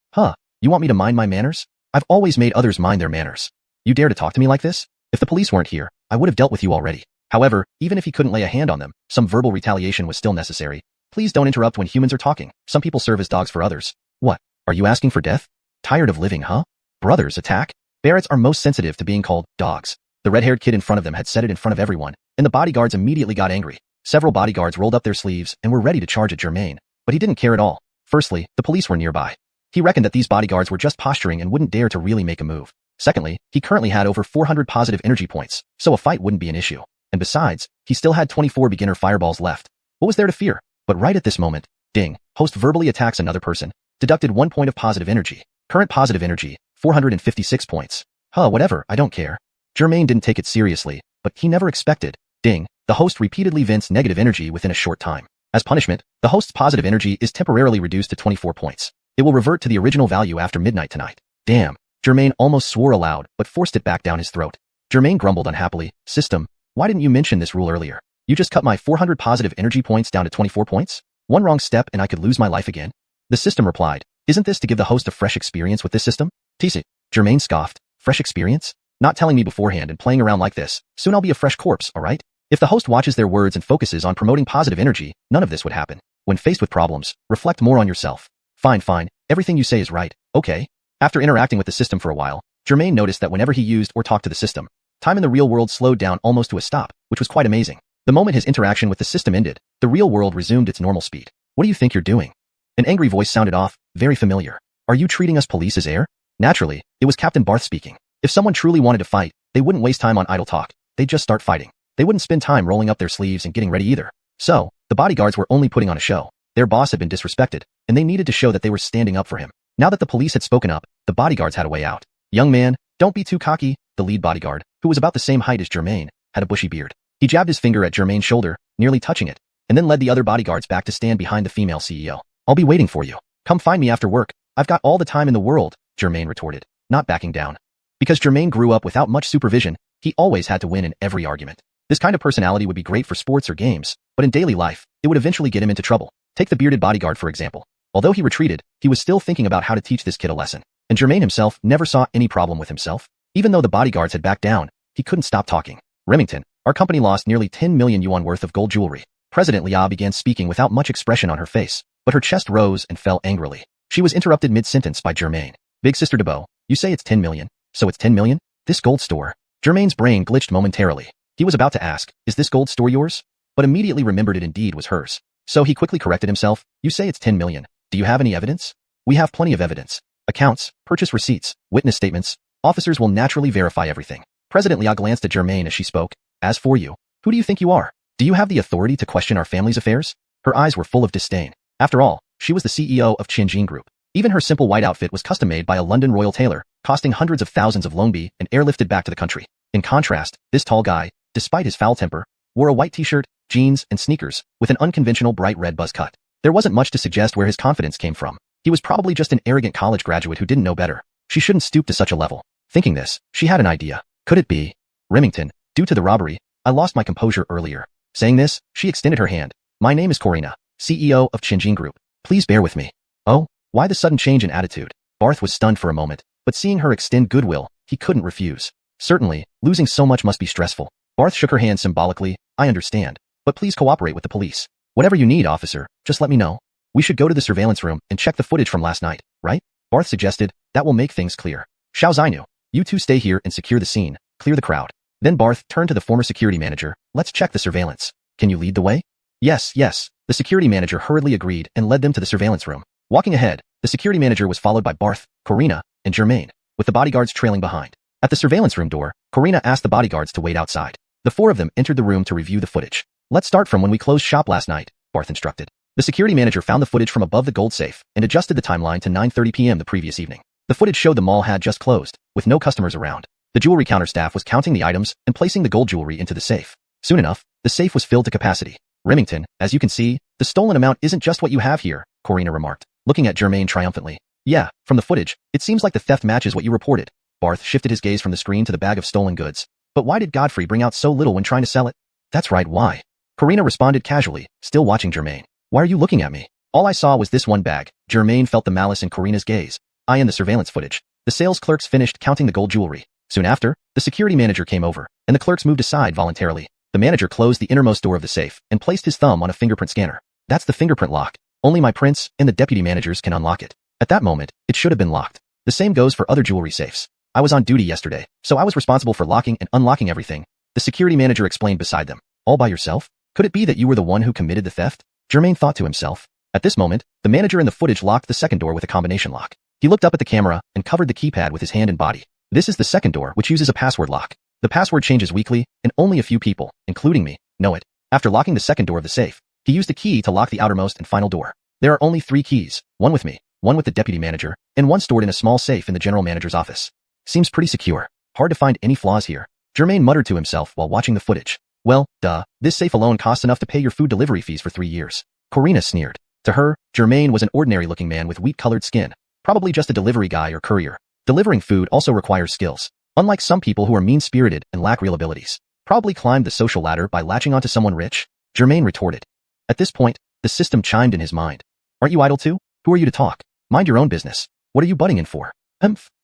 you want me to mind my manners? I've always made others mind their manners. You dare to talk to me like this? If the police weren't here, I would have dealt with you already. However, even if he couldn't lay a hand on them, some verbal retaliation was still necessary. Please don't interrupt when humans are talking. Some people serve as dogs for others. What? Are you asking for death? Tired of living, huh? Brothers attack? Barretts are most sensitive to being called dogs. The red-haired kid in front of them had said it in front of everyone, and the bodyguards immediately got angry. Several bodyguards rolled up their sleeves and were ready to charge at Germain, but he didn't care at all. Firstly, the police were nearby. He reckoned that these bodyguards were just posturing and wouldn't dare to really make a move. Secondly, he currently had over 400 positive energy points, so a fight wouldn't be an issue. And besides, he still had 24 beginner fireballs left. What was there to fear? But right at this moment, ding, host verbally attacks another person. Deducted 1 point of positive energy. Current positive energy, 456 points. Whatever, I don't care. Germain didn't take it seriously, but he never expected. Ding, the host repeatedly vents negative energy within a short time. As punishment, the host's positive energy is temporarily reduced to 24 points. It will revert to the original value after midnight tonight. Damn, Germain almost swore aloud, but forced it back down his throat. Germain grumbled unhappily, System, why didn't you mention this rule earlier? You just cut my 400 positive energy points down to 24 points? One wrong step and I could lose my life again? The system replied, isn't this to give the host a fresh experience with this system? TC. Germain scoffed, fresh experience? Not telling me beforehand and playing around like this, soon I'll be a fresh corpse, alright? If the host watches their words and focuses on promoting positive energy, none of this would happen. When faced with problems, reflect more on yourself. Fine, everything you say is right, okay? After interacting with the system for a while, Germain noticed that whenever he used or talked to the system, time in the real world slowed down almost to a stop, which was quite amazing. The moment his interaction with the system ended, the real world resumed its normal speed. What do you think you're doing? An angry voice sounded off, very familiar. Are you treating us police as air? Naturally, it was Captain Barth speaking. If someone truly wanted to fight, they wouldn't waste time on idle talk. They'd just start fighting. They wouldn't spend time rolling up their sleeves and getting ready either. So, the bodyguards were only putting on a show. Their boss had been disrespected, and they needed to show that they were standing up for him. Now that the police had spoken up, the bodyguards had a way out. Young man, don't be too cocky. The lead bodyguard, who was about the same height as Germain, had a bushy beard. He jabbed his finger at Germain's shoulder, nearly touching it, and then led the other bodyguards back to stand behind the female CEO. I'll be waiting for you. Come find me after work. I've got all the time in the world, Germain retorted, not backing down. Because Germain grew up without much supervision, he always had to win in every argument. This kind of personality would be great for sports or games, but in daily life, it would eventually get him into trouble. Take the bearded bodyguard for example. Although he retreated, he was still thinking about how to teach this kid a lesson. And Germain himself never saw any problem with himself. Even though the bodyguards had backed down, he couldn't stop talking. Remington, our company lost nearly 10 million yuan worth of gold jewelry. President Liao began speaking without much expression on her face, but her chest rose and fell angrily. She was interrupted mid-sentence by Germain. Big Sister Debo, you say it's 10 million, so it's 10 million? This gold store. Germain's brain glitched momentarily. He was about to ask, is this gold store yours? But immediately remembered it indeed was hers. So he quickly corrected himself, you say it's 10 million. Do you have any evidence? We have plenty of evidence. Accounts, purchase receipts, witness statements. Officers will naturally verify everything. President Liao glanced at Germain as she spoke. As for you, who do you think you are? Do you have the authority to question our family's affairs? Her eyes were full of disdain. After all, she was the CEO of Xiuxian Group. Even her simple white outfit was custom-made by a London royal tailor, costing hundreds of thousands of Longbi and airlifted back to the country. In contrast, this tall guy, despite his foul temper, wore a white t-shirt, jeans, and sneakers, with an unconventional bright red buzz cut. There wasn't much to suggest where his confidence came from. He was probably just an arrogant college graduate who didn't know better. She shouldn't stoop to such a level. Thinking this, she had an idea. Could it be? Remington, due to the robbery, I lost my composure earlier. Saying this, she extended her hand. My name is Corina, CEO of Xiuxian Group. Please bear with me. Oh, why the sudden change in attitude? Barth was stunned for a moment, but seeing her extend goodwill, he couldn't refuse. Certainly, losing so much must be stressful. Barth shook her hand symbolically. I understand, but please cooperate with the police. Whatever you need, officer, just let me know. We should go to the surveillance room and check the footage from last night, right? Barth suggested. That will make things clear. Xiaoxian, you two stay here and secure the scene, clear the crowd. Then Barth turned to the former security manager. Let's check the surveillance. Can you lead the way? Yes. The security manager hurriedly agreed and led them to the surveillance room. Walking ahead, the security manager was followed by Barth, Corina, and Germain, with the bodyguards trailing behind. At the surveillance room door, Corina asked the bodyguards to wait outside. The four of them entered the room to review the footage. Let's start from when we closed shop last night, Barth instructed. The security manager found the footage from above the gold safe and adjusted the timeline to 9:30 p.m. the previous evening. The footage showed the mall had just closed, with no customers around. The jewelry counter staff was counting the items and placing the gold jewelry into the safe. Soon enough, the safe was filled to capacity. Remington, as you can see, the stolen amount isn't just what you have here, Corina remarked, looking at Germain triumphantly. Yeah, from the footage, it seems like the theft matches what you reported. Barth shifted his gaze from the screen to the bag of stolen goods. But why did Godfrey bring out so little when trying to sell it? That's right, why? Corina responded casually, still watching Germain. Why are you looking at me? All I saw was this one bag. Germain felt the malice in Corina's gaze. I in the surveillance footage. The sales clerks finished counting the gold jewelry. Soon after, the security manager came over, and the clerks moved aside voluntarily. The manager closed the innermost door of the safe and placed his thumb on a fingerprint scanner. That's the fingerprint lock. Only my prince and the deputy managers can unlock it. At that moment, it should have been locked. The same goes for other jewelry safes. I was on duty yesterday, so I was responsible for locking and unlocking everything. The security manager explained beside them. All by yourself? Could it be that you were the one who committed the theft? Germain thought to himself. At this moment, the manager in the footage locked the second door with a combination lock. He looked up at the camera and covered the keypad with his hand and body. This is the second door, which uses a password lock. The password changes weekly, and only a few people, including me, know it. After locking the second door of the safe, he used a key to lock the outermost and final door. There are only 3 keys, one with me, one with the deputy manager, and one stored in a small safe in the general manager's office. Seems pretty secure. Hard to find any flaws here. Germain muttered to himself while watching the footage. Well, duh, this safe alone costs enough to pay your food delivery fees for 3 years. Corina sneered. To her, Germain was an ordinary-looking man with wheat-colored skin, probably just a delivery guy or courier. Delivering food also requires skills. Unlike some people who are mean-spirited and lack real abilities. Probably climbed the social ladder by latching onto someone rich, Germain retorted. At this point, the system chimed in his mind. Aren't you idle too? Who are you to talk? Mind your own business. What are you butting in for?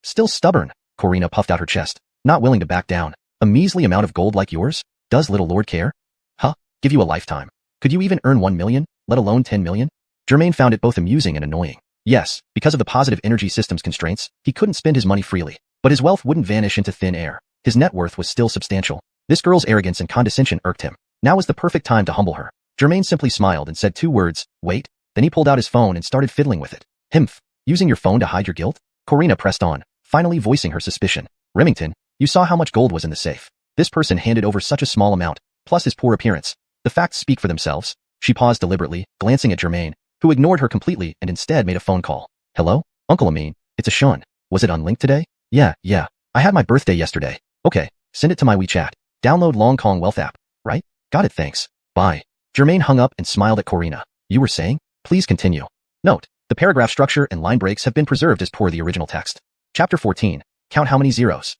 Still stubborn. Corina puffed out her chest, not willing to back down. A measly amount of gold like yours? Does little lord care? Huh? Give you a lifetime. Could you even earn 1 million, let alone 10 million? Germain found it both amusing and annoying. Yes, because of the positive energy system's constraints, he couldn't spend his money freely. But his wealth wouldn't vanish into thin air. His net worth was still substantial. This girl's arrogance and condescension irked him. Now was the perfect time to humble her. Germain simply smiled and said 2 words, wait. Then he pulled out his phone and started fiddling with it. Using your phone to hide your guilt? Corina pressed on, finally voicing her suspicion. Remington, you saw how much gold was in the safe. This person handed over such a small amount, plus his poor appearance. The facts speak for themselves. She paused deliberately, glancing at Germain, who ignored her completely and instead made a phone call. Hello? Uncle Amin, it's a Sean. Was it unlinked today? Yeah. I had my birthday yesterday. Okay, send it to my WeChat. Download Long Kong Wealth app. Right? Got it, thanks. Bye. Germain hung up and smiled at Corina. You were saying? Please continue. Note, the paragraph structure and line breaks have been preserved as per the original text. Chapter 14. Count how many zeros.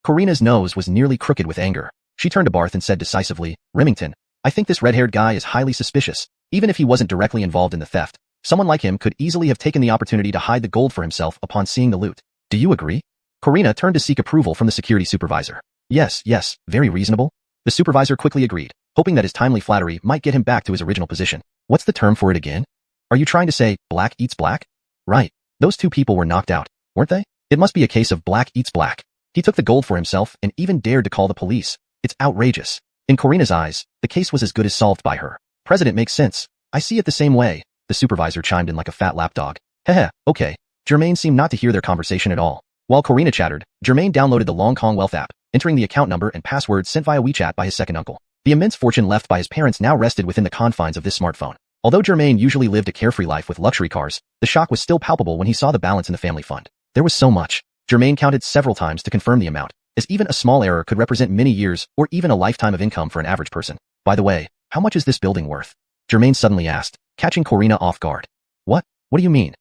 Corina's nose was nearly crooked with anger. She turned to Barth and said decisively, Remington, I think this red-haired guy is highly suspicious. Even if he wasn't directly involved in the theft, Someone like him could easily have taken the opportunity to hide the gold for himself upon seeing the loot. Do you agree? Corina turned to seek approval from the security supervisor. Yes, very reasonable. The supervisor quickly agreed, hoping that his timely flattery might get him back to his original position. What's the term for it again? Are you trying to say black eats black? Right. Those two people were knocked out, weren't they? It must be a case of black eats black. He took the gold for himself and even dared to call the police. It's outrageous. In Corina's eyes, the case was as good as solved by her. President makes sense. I see it the same way, the supervisor chimed in like a fat lapdog. Heh, okay. Germain seemed not to hear their conversation at all. While Corina chattered, Germain downloaded the Long Kong Wealth app, entering the account number and password sent via WeChat by his second uncle. The immense fortune left by his parents now rested within the confines of this smartphone. Although Germain usually lived a carefree life with luxury cars, the shock was still palpable when he saw the balance in the family fund. There was so much. Germain counted several times to confirm the amount, as even a small error could represent many years or even a lifetime of income for an average person. By the way, how much is this building worth? Germain suddenly asked, catching Corina off guard. What? What do you mean?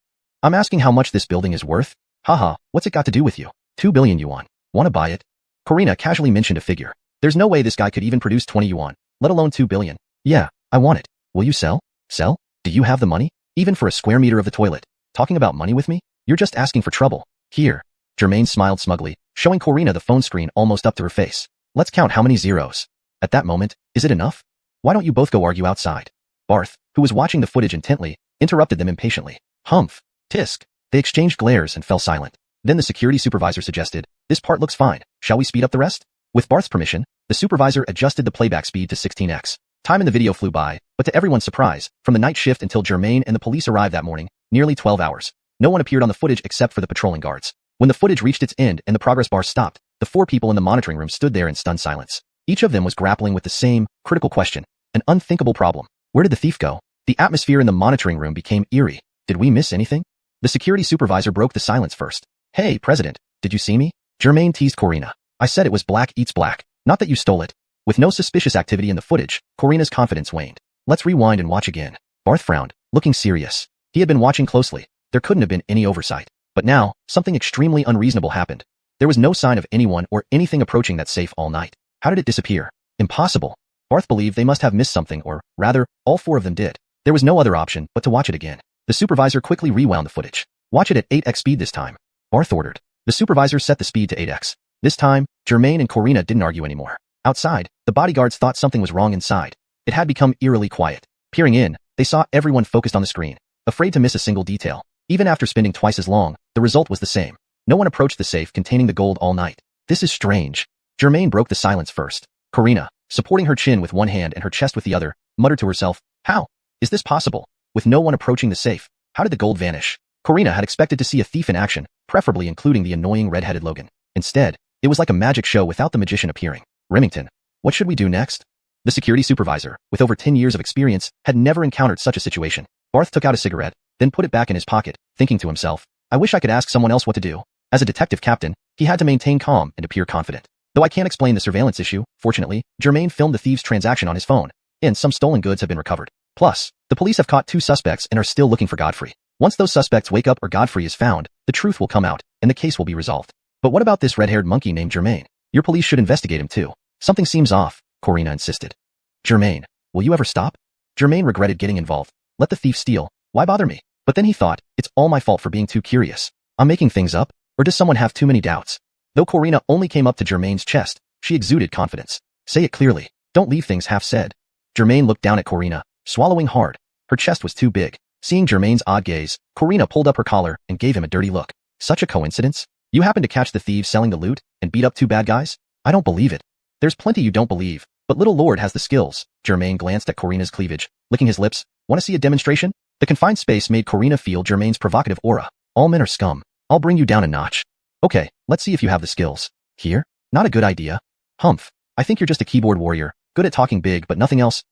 I'm asking how much this building is worth? Haha, what's it got to do with you? 2 billion yuan. Wanna buy it? Corina casually mentioned a figure. There's no way this guy could even produce 20 yuan, let alone 2 billion. Yeah, I want it. Will you sell? Sell? Do you have the money? Even for a square meter of the toilet? Talking about money with me? You're just asking for trouble. Here. Germain smiled smugly, showing Corina the phone screen almost up to her face. Let's count how many zeros. At that moment, is it enough? Why don't you both go argue outside? Barth, who was watching the footage intently, interrupted them impatiently. Humph. Tisk. They exchanged glares and fell silent. Then the security supervisor suggested, this part looks fine. Shall we speed up the rest? With Barth's permission, the supervisor adjusted the playback speed to 16x. Time in the video flew by, but to everyone's surprise, from the night shift until Germain and the police arrived that morning, nearly 12 hours. No one appeared on the footage except for the patrolling guards. When the footage reached its end and the progress bar stopped, the 4 people in the monitoring room stood there in stunned silence. Each of them was grappling with the same, critical question, an unthinkable problem. Where did the thief go? The atmosphere in the monitoring room became eerie. Did we miss anything? The security supervisor broke the silence first. Hey, President, did you see me? Germain teased Corina. I said it was black eats black, not that you stole it. With no suspicious activity in the footage, Corina's confidence waned. Let's rewind and watch again. Barth frowned, looking serious. He had been watching closely. There couldn't have been any oversight. But now, something extremely unreasonable happened. There was no sign of anyone or anything approaching that safe all night. How did it disappear? Impossible. Barth believed they must have missed something, or rather, all 4 of them did. There was no other option but to watch it again. The supervisor quickly rewound the footage. Watch it at 8x speed this time. Barth ordered. The supervisor set the speed to 8x. This time, Germain and Corina didn't argue anymore. Outside, the bodyguards thought something was wrong inside. It had become eerily quiet. Peering in, they saw everyone focused on the screen, afraid to miss a single detail. Even after spending twice as long, the result was the same. No one approached the safe containing the gold all night. This is strange. Germain broke the silence first. Corina, supporting her chin with one hand and her chest with the other, muttered to herself, how? Is this possible? With no one approaching the safe, how did the gold vanish? Corina had expected to see a thief in action, preferably including the annoying red-headed Logan. Instead, it was like a magic show without the magician appearing. Remington, what should we do next? The security supervisor, with over 10 years of experience, had never encountered such a situation. Barth took out a cigarette, then put it back in his pocket, thinking to himself, I wish I could ask someone else what to do. As a detective captain, he had to maintain calm and appear confident. Though I can't explain the surveillance issue, fortunately, Germain filmed the thieves' transaction on his phone, and some stolen goods have been recovered. Plus, the police have caught 2 suspects and are still looking for Godfrey. Once those suspects wake up or Godfrey is found, the truth will come out, and the case will be resolved. But what about this red-haired monkey named Germain? Your police should investigate him too. Something seems off, Corina insisted. Germain, will you ever stop? Germain regretted getting involved. Let the thief steal. Why bother me? But then he thought, it's all my fault for being too curious. I'm making things up? Or does someone have too many doubts? Though Corina only came up to Germain's chest, she exuded confidence. Say it clearly. Don't leave things half-said. Germain looked down at Corina, swallowing hard. Her chest was too big. Seeing Germain's odd gaze, Corina pulled up her collar and gave him a dirty look. Such a coincidence? You happened to catch the thieves selling the loot and beat up 2 bad guys? I don't believe it. There's plenty you don't believe, but little Lord has the skills. Germain glanced at Corina's cleavage, licking his lips. Want to see a demonstration? The confined space made Corina feel Germain's provocative aura. All men are scum. I'll bring you down a notch. Okay, let's see if you have the skills. Here? Not a good idea. Humph. I think you're just a keyboard warrior, good at talking big but nothing else.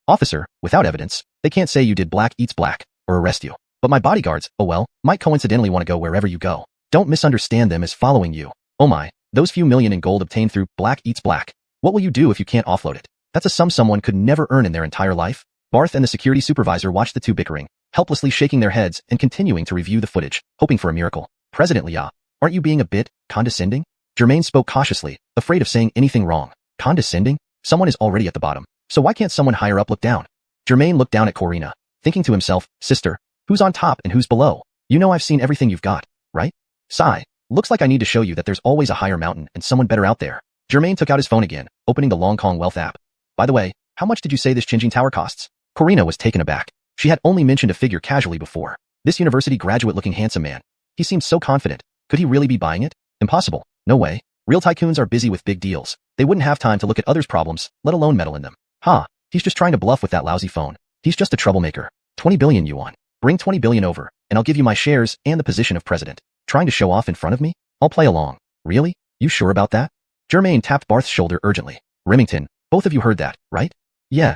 Officer, without evidence, they can't say you did black eats black, or arrest you. But my bodyguards, oh well, might coincidentally want to go wherever you go. Don't misunderstand them as following you. Oh my, those few million in gold obtained through black eats black. What will you do if you can't offload it? That's a sum someone could never earn in their entire life. Barth and the security supervisor watched the 2 bickering, helplessly shaking their heads and continuing to review the footage, hoping for a miracle. President Liao, aren't you being a bit condescending? Germain spoke cautiously, afraid of saying anything wrong. Condescending? Someone is already at the bottom, so why can't someone higher up look down? Germain looked down at Corina, thinking to himself, sister, Who's on top and who's below? You know I've seen everything you've got, right? Sigh. Looks like I need to show you that there's always a higher mountain and someone better out there. Germain took out his phone again, opening the Long Kong Wealth app. By the way, how much did you say this Xinjiang tower costs? Corina was taken aback. She had only mentioned a figure casually before. This university graduate-looking handsome man. He seemed so confident. Could he really be buying it? Impossible. No way. Real tycoons are busy with big deals. They wouldn't have time to look at others' problems, let alone meddle in them. He's just trying to bluff with that lousy phone. He's just a troublemaker. 20 billion yuan. Bring 20 billion over, and I'll give you my shares and the position of president. Trying to show off in front of me? I'll play along. Really? You sure about that? Germain tapped Barth's shoulder urgently. Remington, both of you heard that, right? Yeah,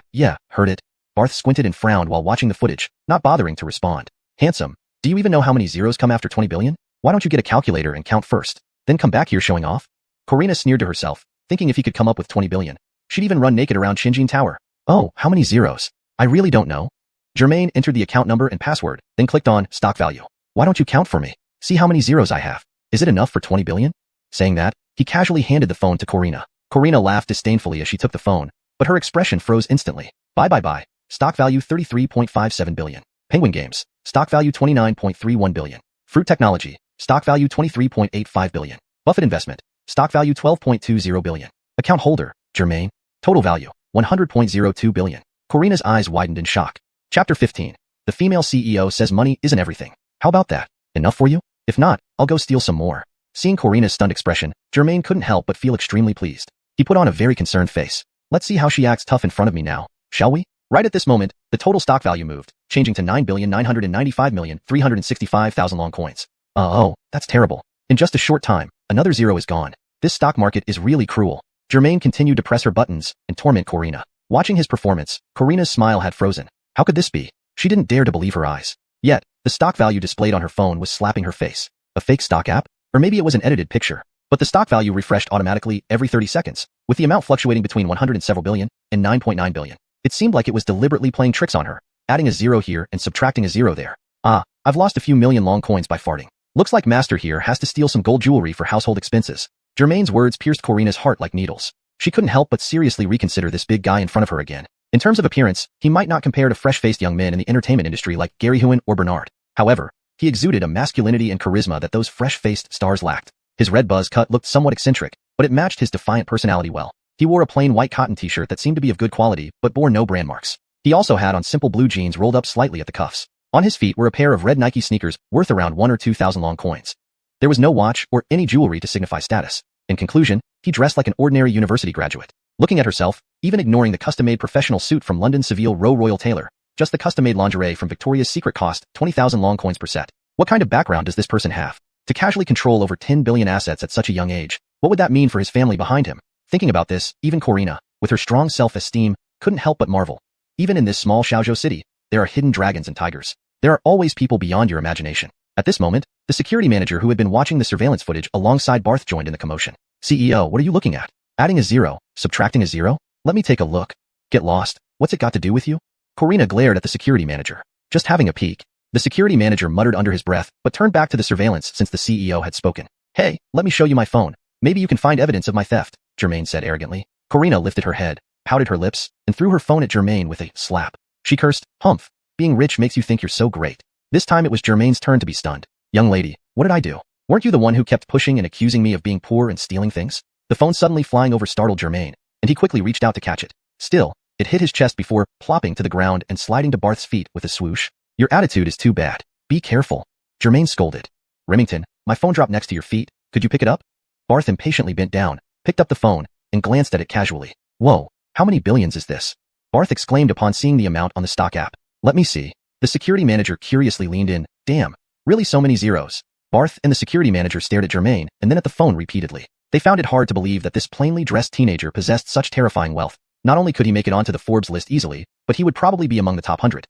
heard it. Barth squinted and frowned while watching the footage, not bothering to respond. Handsome, do you even know how many zeros come after 20 billion? Why don't you get a calculator and count first, then come back here showing off? Corina sneered to herself, thinking if he could come up with 20 billion, she'd even run naked around Xinjiang Tower. Oh, how many zeros? I really don't know. Germain entered the account number and password, then clicked on stock value. Why don't you count for me? See how many zeros I have. Is it enough for 20 billion? Saying that, he casually handed the phone to Corina. Corina laughed disdainfully as she took the phone, but her expression froze instantly. Bye. Stock value 33.57 billion. Penguin Games. Stock value 29.31 billion. Fruit Technology. Stock value 23.85 billion. Buffett Investment. Stock value 12.20 billion. Account holder, Germain. Total value, 100.02 billion. Corina's eyes widened in shock. Chapter 15. The female CEO says money isn't everything. How about that? Enough for you? If not, I'll go steal some more. Seeing Corina's stunned expression, Germain couldn't help but feel extremely pleased. He put on a very concerned face. Let's see how she acts tough in front of me now, shall we? Right at this moment, the total stock value moved, changing to 9,995,365,000 long coins. Oh, that's terrible. In just a short time, another zero is gone. This stock market is really cruel. Germain continued to press her buttons and torment Corina. Watching his performance, Corina's smile had frozen. How could this be? She didn't dare to believe her eyes. Yet, the stock value displayed on her phone was slapping her face. A fake stock app? Or maybe it was an edited picture. But the stock value refreshed automatically every 30 seconds, with the amount fluctuating between 100 and several billion and 9.9 billion. It seemed like it was deliberately playing tricks on her, adding a zero here and subtracting a zero there. I've lost a few million long coins by farting. Looks like Master here has to steal some gold jewelry for household expenses. Germain's words pierced Corina's heart like needles. She couldn't help but seriously reconsider this big guy in front of her again. In terms of appearance, he might not compare to fresh-faced young men in the entertainment industry like Gary Huan or Bernard. However, he exuded a masculinity and charisma that those fresh-faced stars lacked. His red buzz cut looked somewhat eccentric, but it matched his defiant personality well. He wore a plain white cotton t-shirt that seemed to be of good quality, but bore no brand marks. He also had on simple blue jeans rolled up slightly at the cuffs. On his feet were a pair of red Nike sneakers worth around 1 or 2,000 long coins. There was no watch or any jewelry to signify status. In conclusion, he dressed like an ordinary university graduate. Looking at herself, even ignoring the custom-made professional suit from London Seville Row Royal Tailor, just the custom-made lingerie from Victoria's Secret cost 20,000 long coins per set. What kind of background does this person have? To casually control over 10 billion assets at such a young age, what would that mean for his family behind him? Thinking about this, even Corina, with her strong self-esteem, couldn't help but marvel. Even in this small Xiaozhou city, there are hidden dragons and tigers. There are always people beyond your imagination. At this moment, the security manager who had been watching the surveillance footage alongside Barth joined in the commotion. CEO, what are you looking at? Adding a zero, subtracting a zero? Let me take a look. Get lost. What's it got to do with you? Corina glared at the security manager. Just having a peek. The security manager muttered under his breath, but turned back to the surveillance since the CEO had spoken. Hey, let me show you my phone. Maybe you can find evidence of my theft, Germain said arrogantly. Corina lifted her head, pouted her lips, and threw her phone at Germain with a slap. She cursed, humph. Being rich makes you think you're so great. This time it was Germain's turn to be stunned. Young lady, what did I do? Weren't you the one who kept pushing and accusing me of being poor and stealing things? The phone suddenly flying over startled Germain, and he quickly reached out to catch it. Still, it hit his chest before plopping to the ground and sliding to Barth's feet with a swoosh. Your attitude is too bad. Be careful. Germain scolded. Remington, my phone dropped next to your feet. Could you pick it up? Barth impatiently bent down, picked up the phone, and glanced at it casually. Whoa, how many billions is this? Barth exclaimed upon seeing the amount on the stock app. Let me see. The security manager curiously leaned in. Damn, really so many zeros. Barth and the security manager stared at Germain and then at the phone repeatedly. They found it hard to believe that this plainly dressed teenager possessed such terrifying wealth. Not only could he make it onto the Forbes list easily, but he would probably be among the top 100.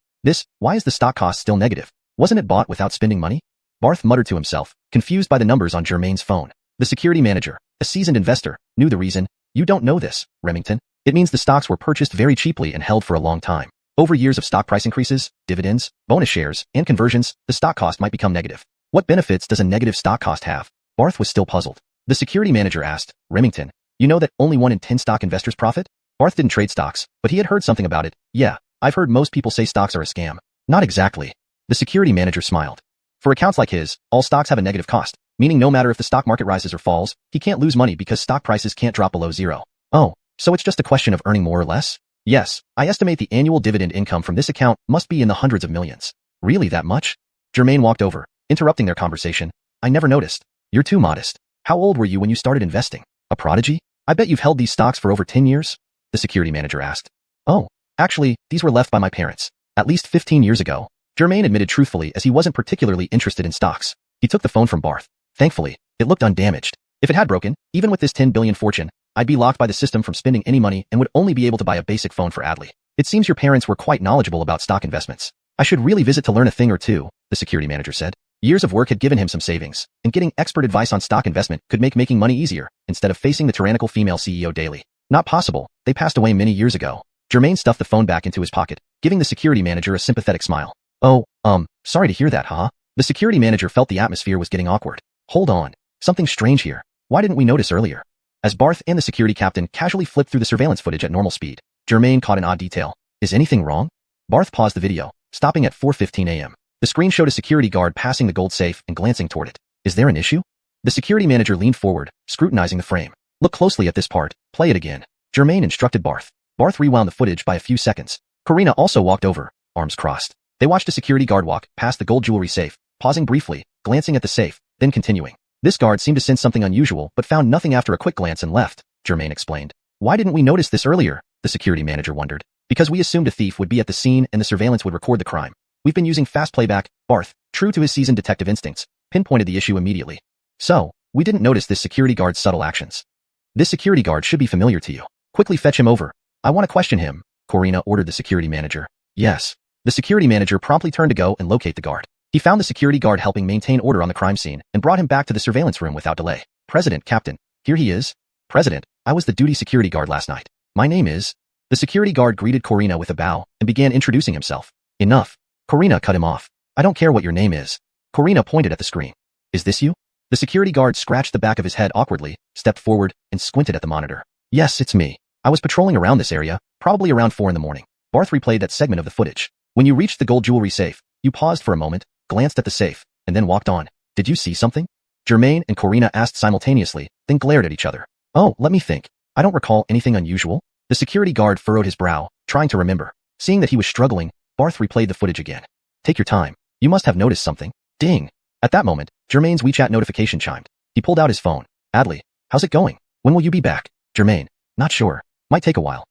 Why is the stock cost still negative? Wasn't it bought without spending money? Barth muttered to himself, confused by the numbers on Germain's phone. The security manager, a seasoned investor, knew the reason. You don't know this, Remington. It means the stocks were purchased very cheaply and held for a long time. Over years of stock price increases, dividends, bonus shares, and conversions, the stock cost might become negative. What benefits does a negative stock cost have? Barth was still puzzled. The security manager asked, Remington, you know that only 1 in 10 stock investors profit? Barth didn't trade stocks, but he had heard something about it. Yeah, I've heard most people say stocks are a scam. Not exactly. The security manager smiled. For accounts like his, all stocks have a negative cost, meaning no matter if the stock market rises or falls, he can't lose money because stock prices can't drop below zero. Oh, so it's just a question of earning more or less? Yes, I estimate the annual dividend income from this account must be in the hundreds of millions. Really that much? Germain walked over, interrupting their conversation. I never noticed. You're too modest. How old were you when you started investing? A prodigy? I bet you've held these stocks for over 10 years? The security manager asked. Oh, actually, these were left by my parents. At least 15 years ago. Germain admitted truthfully as he wasn't particularly interested in stocks. He took the phone from Barth. Thankfully, it looked undamaged. If it had broken, even with this 10 billion fortune, I'd be locked by the system from spending any money and would only be able to buy a basic phone for Adley. It seems your parents were quite knowledgeable about stock investments. I should really visit to learn a thing or two, the security manager said. Years of work had given him some savings, and getting expert advice on stock investment could make making money easier, instead of facing the tyrannical female CEO daily. Not possible, they passed away many years ago. Germain stuffed the phone back into his pocket, giving the security manager a sympathetic smile. Oh, sorry to hear that, haha. The security manager felt the atmosphere was getting awkward. Hold on, something strange here. Why didn't we notice earlier? As Barth and the security captain casually flipped through the surveillance footage at normal speed, Germain caught an odd detail. Is anything wrong? Barth paused the video, stopping at 4:15 a.m. The screen showed a security guard passing the gold safe and glancing toward it. Is there an issue? The security manager leaned forward, scrutinizing the frame. Look closely at this part. Play it again. Germain instructed Barth. Barth rewound the footage by a few seconds. Karina also walked over, arms crossed. They watched a security guard walk past the gold jewelry safe, pausing briefly, glancing at the safe, then continuing. This guard seemed to sense something unusual but found nothing after a quick glance and left, Germain explained. Why didn't we notice this earlier? The security manager wondered. Because we assumed a thief would be at the scene and the surveillance would record the crime. We've been using fast playback. Barth, true to his seasoned detective instincts, pinpointed the issue immediately. So, we didn't notice this security guard's subtle actions. This security guard should be familiar to you. Quickly fetch him over. I want to question him, Corina ordered the security manager. Yes. The security manager promptly turned to go and locate the guard. He found the security guard helping maintain order on the crime scene and brought him back to the surveillance room without delay. President, Captain, here he is. President, I was the duty security guard last night. My name is... The security guard greeted Corina with a bow and began introducing himself. Enough. Corina cut him off. I don't care what your name is. Corina pointed at the screen. Is this you? The security guard scratched the back of his head awkwardly, stepped forward, and squinted at the monitor. Yes, it's me. I was patrolling around this area, probably around 4 in the morning. Barth replayed that segment of the footage. When you reached the gold jewelry safe, you paused for a moment, glanced at the safe, and then walked on. Did you see something? Germain and Corina asked simultaneously, then glared at each other. Oh, let me think. I don't recall anything unusual. The security guard furrowed his brow, trying to remember. Seeing that he was struggling, Barth replayed the footage again. Take your time. You must have noticed something. Ding. At that moment, Germain's WeChat notification chimed. He pulled out his phone. Adley, how's it going? When will you be back? Germain, not sure. Might take a while.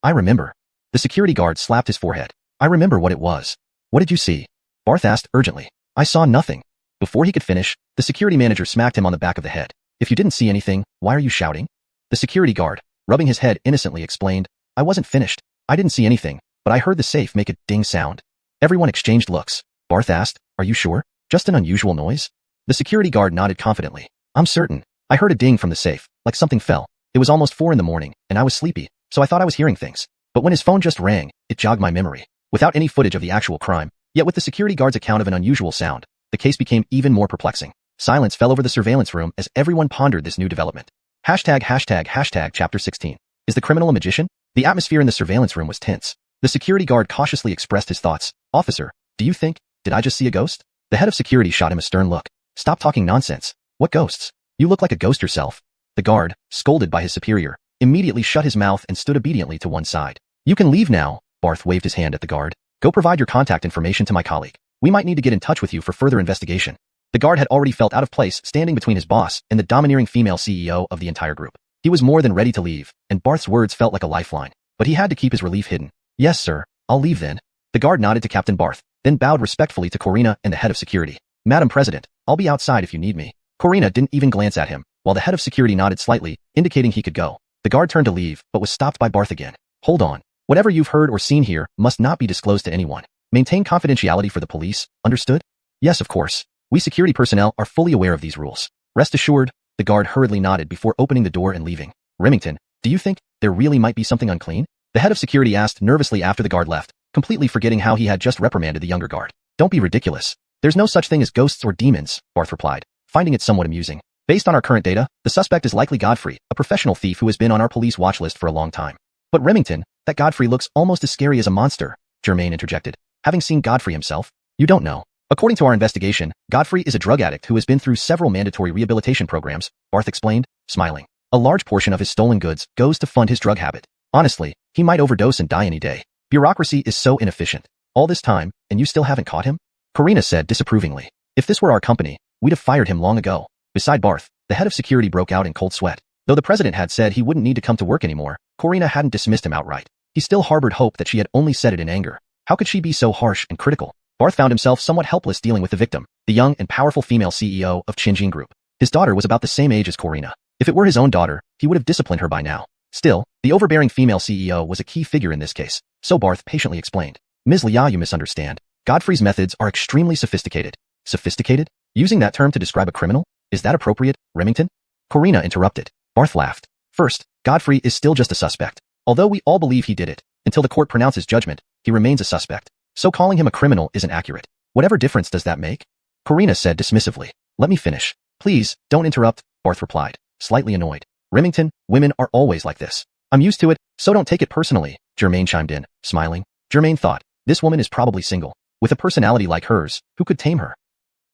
I remember. The security guard slapped his forehead. I remember what it was. What did you see? Barth asked urgently. I saw nothing. Before he could finish, the security manager smacked him on the back of the head. If you didn't see anything, why are you shouting? The security guard, rubbing his head innocently, explained. I wasn't finished. I didn't see anything, but I heard the safe make a ding sound. Everyone exchanged looks. Barth asked, are you sure? Just an unusual noise? The security guard nodded confidently. I'm certain. I heard a ding from the safe, like something fell. It was almost 4 in the morning, and I was sleepy, so I thought I was hearing things. But when his phone just rang, it jogged my memory. Without any footage of the actual crime, yet with the security guard's account of an unusual sound, the case became even more perplexing. Silence fell over the surveillance room as everyone pondered this new development. ####Chapter 16. Is the criminal a magician? The atmosphere in the surveillance room was tense. The security guard cautiously expressed his thoughts. Officer, do you think, did I just see a ghost? The head of security shot him a stern look. Stop talking nonsense. What ghosts? You look like a ghost yourself. The guard, scolded by his superior, immediately shut his mouth and stood obediently to one side. You can leave now, Barth waved his hand at the guard. Go provide your contact information to my colleague. We might need to get in touch with you for further investigation. The guard had already felt out of place standing between his boss and the domineering female CEO of the entire group. He was more than ready to leave, and Barth's words felt like a lifeline. But he had to keep his relief hidden. Yes, sir. I'll leave then. The guard nodded to Captain Barth, then bowed respectfully to Corina and the head of security. Madam President, I'll be outside if you need me. Corina didn't even glance at him, while the head of security nodded slightly, indicating he could go. The guard turned to leave, but was stopped by Barth again. Hold on. Whatever you've heard or seen here must not be disclosed to anyone. Maintain confidentiality for the police, understood? Yes, of course. We security personnel are fully aware of these rules. Rest assured, the guard hurriedly nodded before opening the door and leaving. Remington, do you think there really might be something unclean? The head of security asked nervously after the guard left, completely forgetting how he had just reprimanded the younger guard. Don't be ridiculous. There's no such thing as ghosts or demons, Barth replied, finding it somewhat amusing. Based on our current data, the suspect is likely Godfrey, a professional thief who has been on our police watch list for a long time. But Remington, that Godfrey looks almost as scary as a monster, Germain interjected. Having seen Godfrey himself, You don't know. According to our investigation, Godfrey is a drug addict who has been through several mandatory rehabilitation programs, Barth explained, smiling. A large portion of his stolen goods goes to fund his drug habit. Honestly, he might overdose and die any day. Bureaucracy is so inefficient. All this time, and you still haven't caught him? Karina said disapprovingly. If this were our company, we'd have fired him long ago. Beside Barth, the head of security broke out in cold sweat. Though the president had said he wouldn't need to come to work anymore, Karina hadn't dismissed him outright. He still harbored hope that she had only said it in anger. How could she be so harsh and critical? Barth found himself somewhat helpless dealing with the victim, the young and powerful female CEO of xiuxian Group. His daughter was about the same age as Karina. If it were his own daughter, he would have disciplined her by now. Still, the overbearing female CEO was a key figure in this case, so Barth patiently explained. Ms. Liao, you misunderstand. Godfrey's methods are extremely sophisticated. Sophisticated? Using that term to describe a criminal? Is that appropriate, Remington? Karina interrupted. Barth laughed. First, Godfrey is still just a suspect. Although we all believe he did it, until the court pronounces judgment, he remains a suspect. So calling him a criminal isn't accurate. Whatever difference does that make? Karina said dismissively. Let me finish. Please, don't interrupt, Barth replied, slightly annoyed. Remington, women are always like this. I'm used to it, so don't take it personally, Germaine chimed in, smiling. Germaine thought, this woman is probably single. With a personality like hers, who could tame her?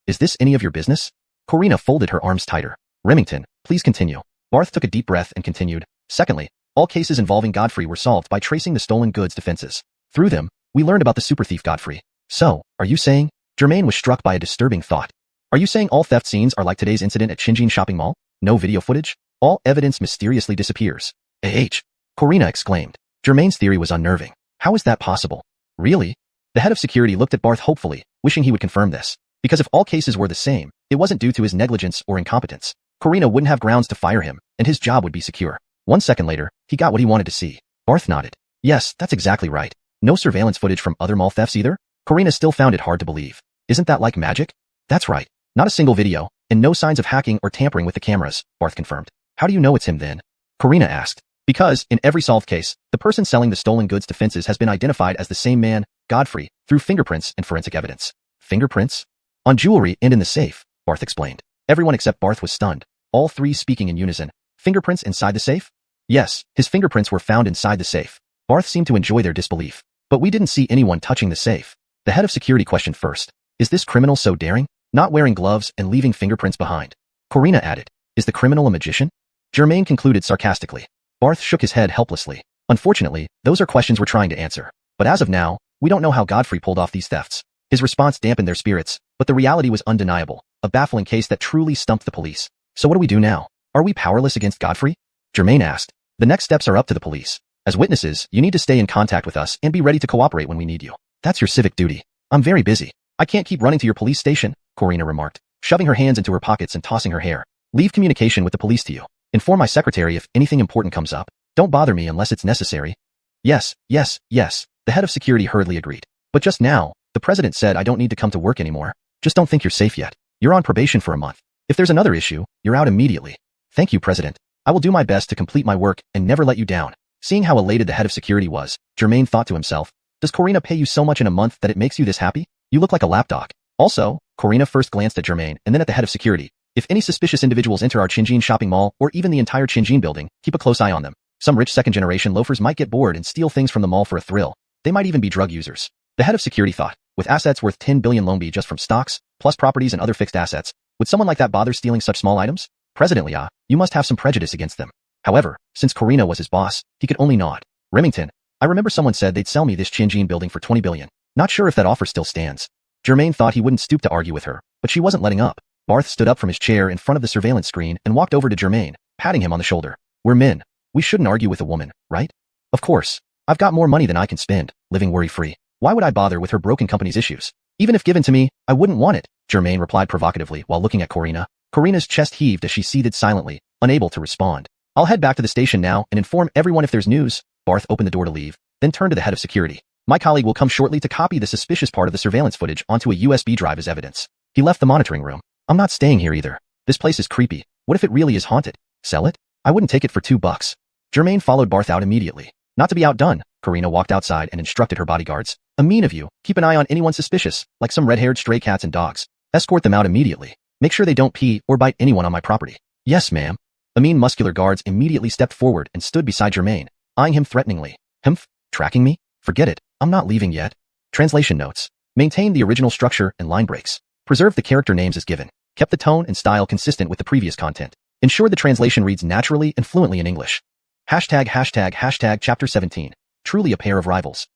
Is this any of your business? Karina folded her arms tighter. Remington, please continue. Barth took a deep breath and continued. Secondly, all cases involving Godfrey were solved by tracing the stolen goods defenses. Through them, we learned about the super thief Godfrey. So, are you saying? Germaine was struck by a disturbing thought. Are you saying all theft scenes are like today's incident at Xiuxian shopping mall? No video footage? All evidence mysteriously disappears. Karina exclaimed. Germaine's theory was unnerving. How is that possible? Really? The head of security looked at Barth hopefully, wishing he would confirm this. Because if all cases were the same, it wasn't due to his negligence or incompetence. Karina wouldn't have grounds to fire him, and his job would be secure. 1 second later, he got what he wanted to see. Barth nodded. Yes, that's exactly right. No surveillance footage from other mall thefts either? Karina still found it hard to believe. Isn't that like magic? That's right. Not a single video, and no signs of hacking or tampering with the cameras, Barth confirmed. How do you know it's him then? Karina asked. Because, in every solved case, the person selling the stolen goods to fences has been identified as the same man, Godfrey, through fingerprints and forensic evidence. Fingerprints? On jewelry and in the safe, Barth explained. Everyone except Barth was stunned, all three speaking in unison. Fingerprints inside the safe? Yes, his fingerprints were found inside the safe. Barth seemed to enjoy their disbelief. But we didn't see anyone touching the safe. The head of security questioned first. Is this criminal so daring? Not wearing gloves and leaving fingerprints behind. Karina added. Is the criminal a magician? Germaine concluded sarcastically. Barth shook his head helplessly. Unfortunately, those are questions we're trying to answer. But as of now, we don't know how Godfrey pulled off these thefts. His response dampened their spirits, but the reality was undeniable. A baffling case that truly stumped the police. So what do we do now? Are we powerless against Godfrey? Germaine asked. The next steps are up to the police. As witnesses, you need to stay in contact with us and be ready to cooperate when we need you. That's your civic duty. I'm very busy. I can't keep running to your police station, Karina remarked, shoving her hands into her pockets and tossing her hair. Leave communication with the police to you. Inform my secretary if anything important comes up. Don't bother me unless it's necessary. Yes, the head of security hurriedly agreed. But just now, the president said I don't need to come to work anymore. Just don't think you're safe yet. You're on probation for a month. If there's another issue, you're out immediately. Thank you, President. I will do my best to complete my work and never let you down. Seeing how elated the head of security was, Germaine thought to himself, does Karina pay you so much in a month that it makes you this happy? You look like a lapdog. Also, Karina first glanced at Germaine and then at the head of security. If any suspicious individuals enter our Xiuxian shopping mall or even the entire Xiuxian building, keep a close eye on them. Some rich second-generation loafers might get bored and steal things from the mall for a thrill. They might even be drug users. The head of security thought, with assets worth 10 billion lonbi just from stocks, plus properties and other fixed assets, would someone like that bother stealing such small items? President Liao, you must have some prejudice against them. However, since Karina was his boss, he could only nod. Remington, I remember someone said they'd sell me this Xiuxian building for 20 billion. Not sure if that offer still stands. Germaine thought he wouldn't stoop to argue with her, but she wasn't letting up. Barth stood up from his chair in front of the surveillance screen and walked over to Germaine, patting him on the shoulder. We're men. We shouldn't argue with a woman, right? Of course. I've got more money than I can spend, living worry-free. Why would I bother with her broken company's issues? Even if given to me, I wouldn't want it, Germaine replied provocatively while looking at Karina. Karina's chest heaved as she seethed silently, unable to respond. I'll head back to the station now and inform everyone if there's news. Barth opened the door to leave, then turned to the head of security. My colleague will come shortly to copy the suspicious part of the surveillance footage onto a USB drive as evidence. He left the monitoring room. I'm not staying here either. This place is creepy. What if it really is haunted? Sell it? I wouldn't take it for $2. Germaine followed Barth out immediately. Not to be outdone, Karina walked outside and instructed her bodyguards. A mean of you. Keep an eye on anyone suspicious, like some red-haired stray cats and dogs. Escort them out immediately. Make sure they don't pee or bite anyone on my property. Yes, ma'am. A mean muscular guards immediately stepped forward and stood beside Germaine, eyeing him threateningly. Humph? Tracking me? Forget it. I'm not leaving yet. Translation notes. Maintained the original structure and line breaks. Preserved the character names as given. Kept the tone and style consistent with the previous content. Ensured the translation reads naturally and fluently in English. ####Hashtag Chapter 17. Truly a pair of rivals.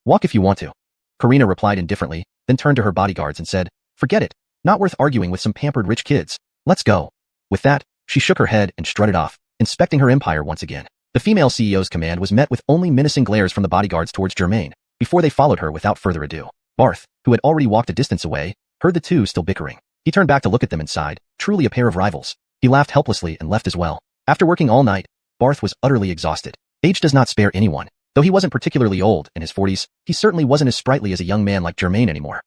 Walk if you want to. Karina replied indifferently, then turned to her bodyguards and said, forget it. Not worth arguing with some pampered rich kids. Let's go. With that, she shook her head and strutted off, inspecting her empire once again. The female CEO's command was met with only menacing glares from the bodyguards towards Germain, before they followed her without further ado. Barth, who had already walked a distance away, heard the two still bickering. He turned back to look at them and sighed, truly a pair of rivals. He laughed helplessly and left as well. After working all night, Barth was utterly exhausted. Age does not spare anyone. Though he wasn't particularly old, in his 40s, he certainly wasn't as sprightly as a young man like Germain anymore.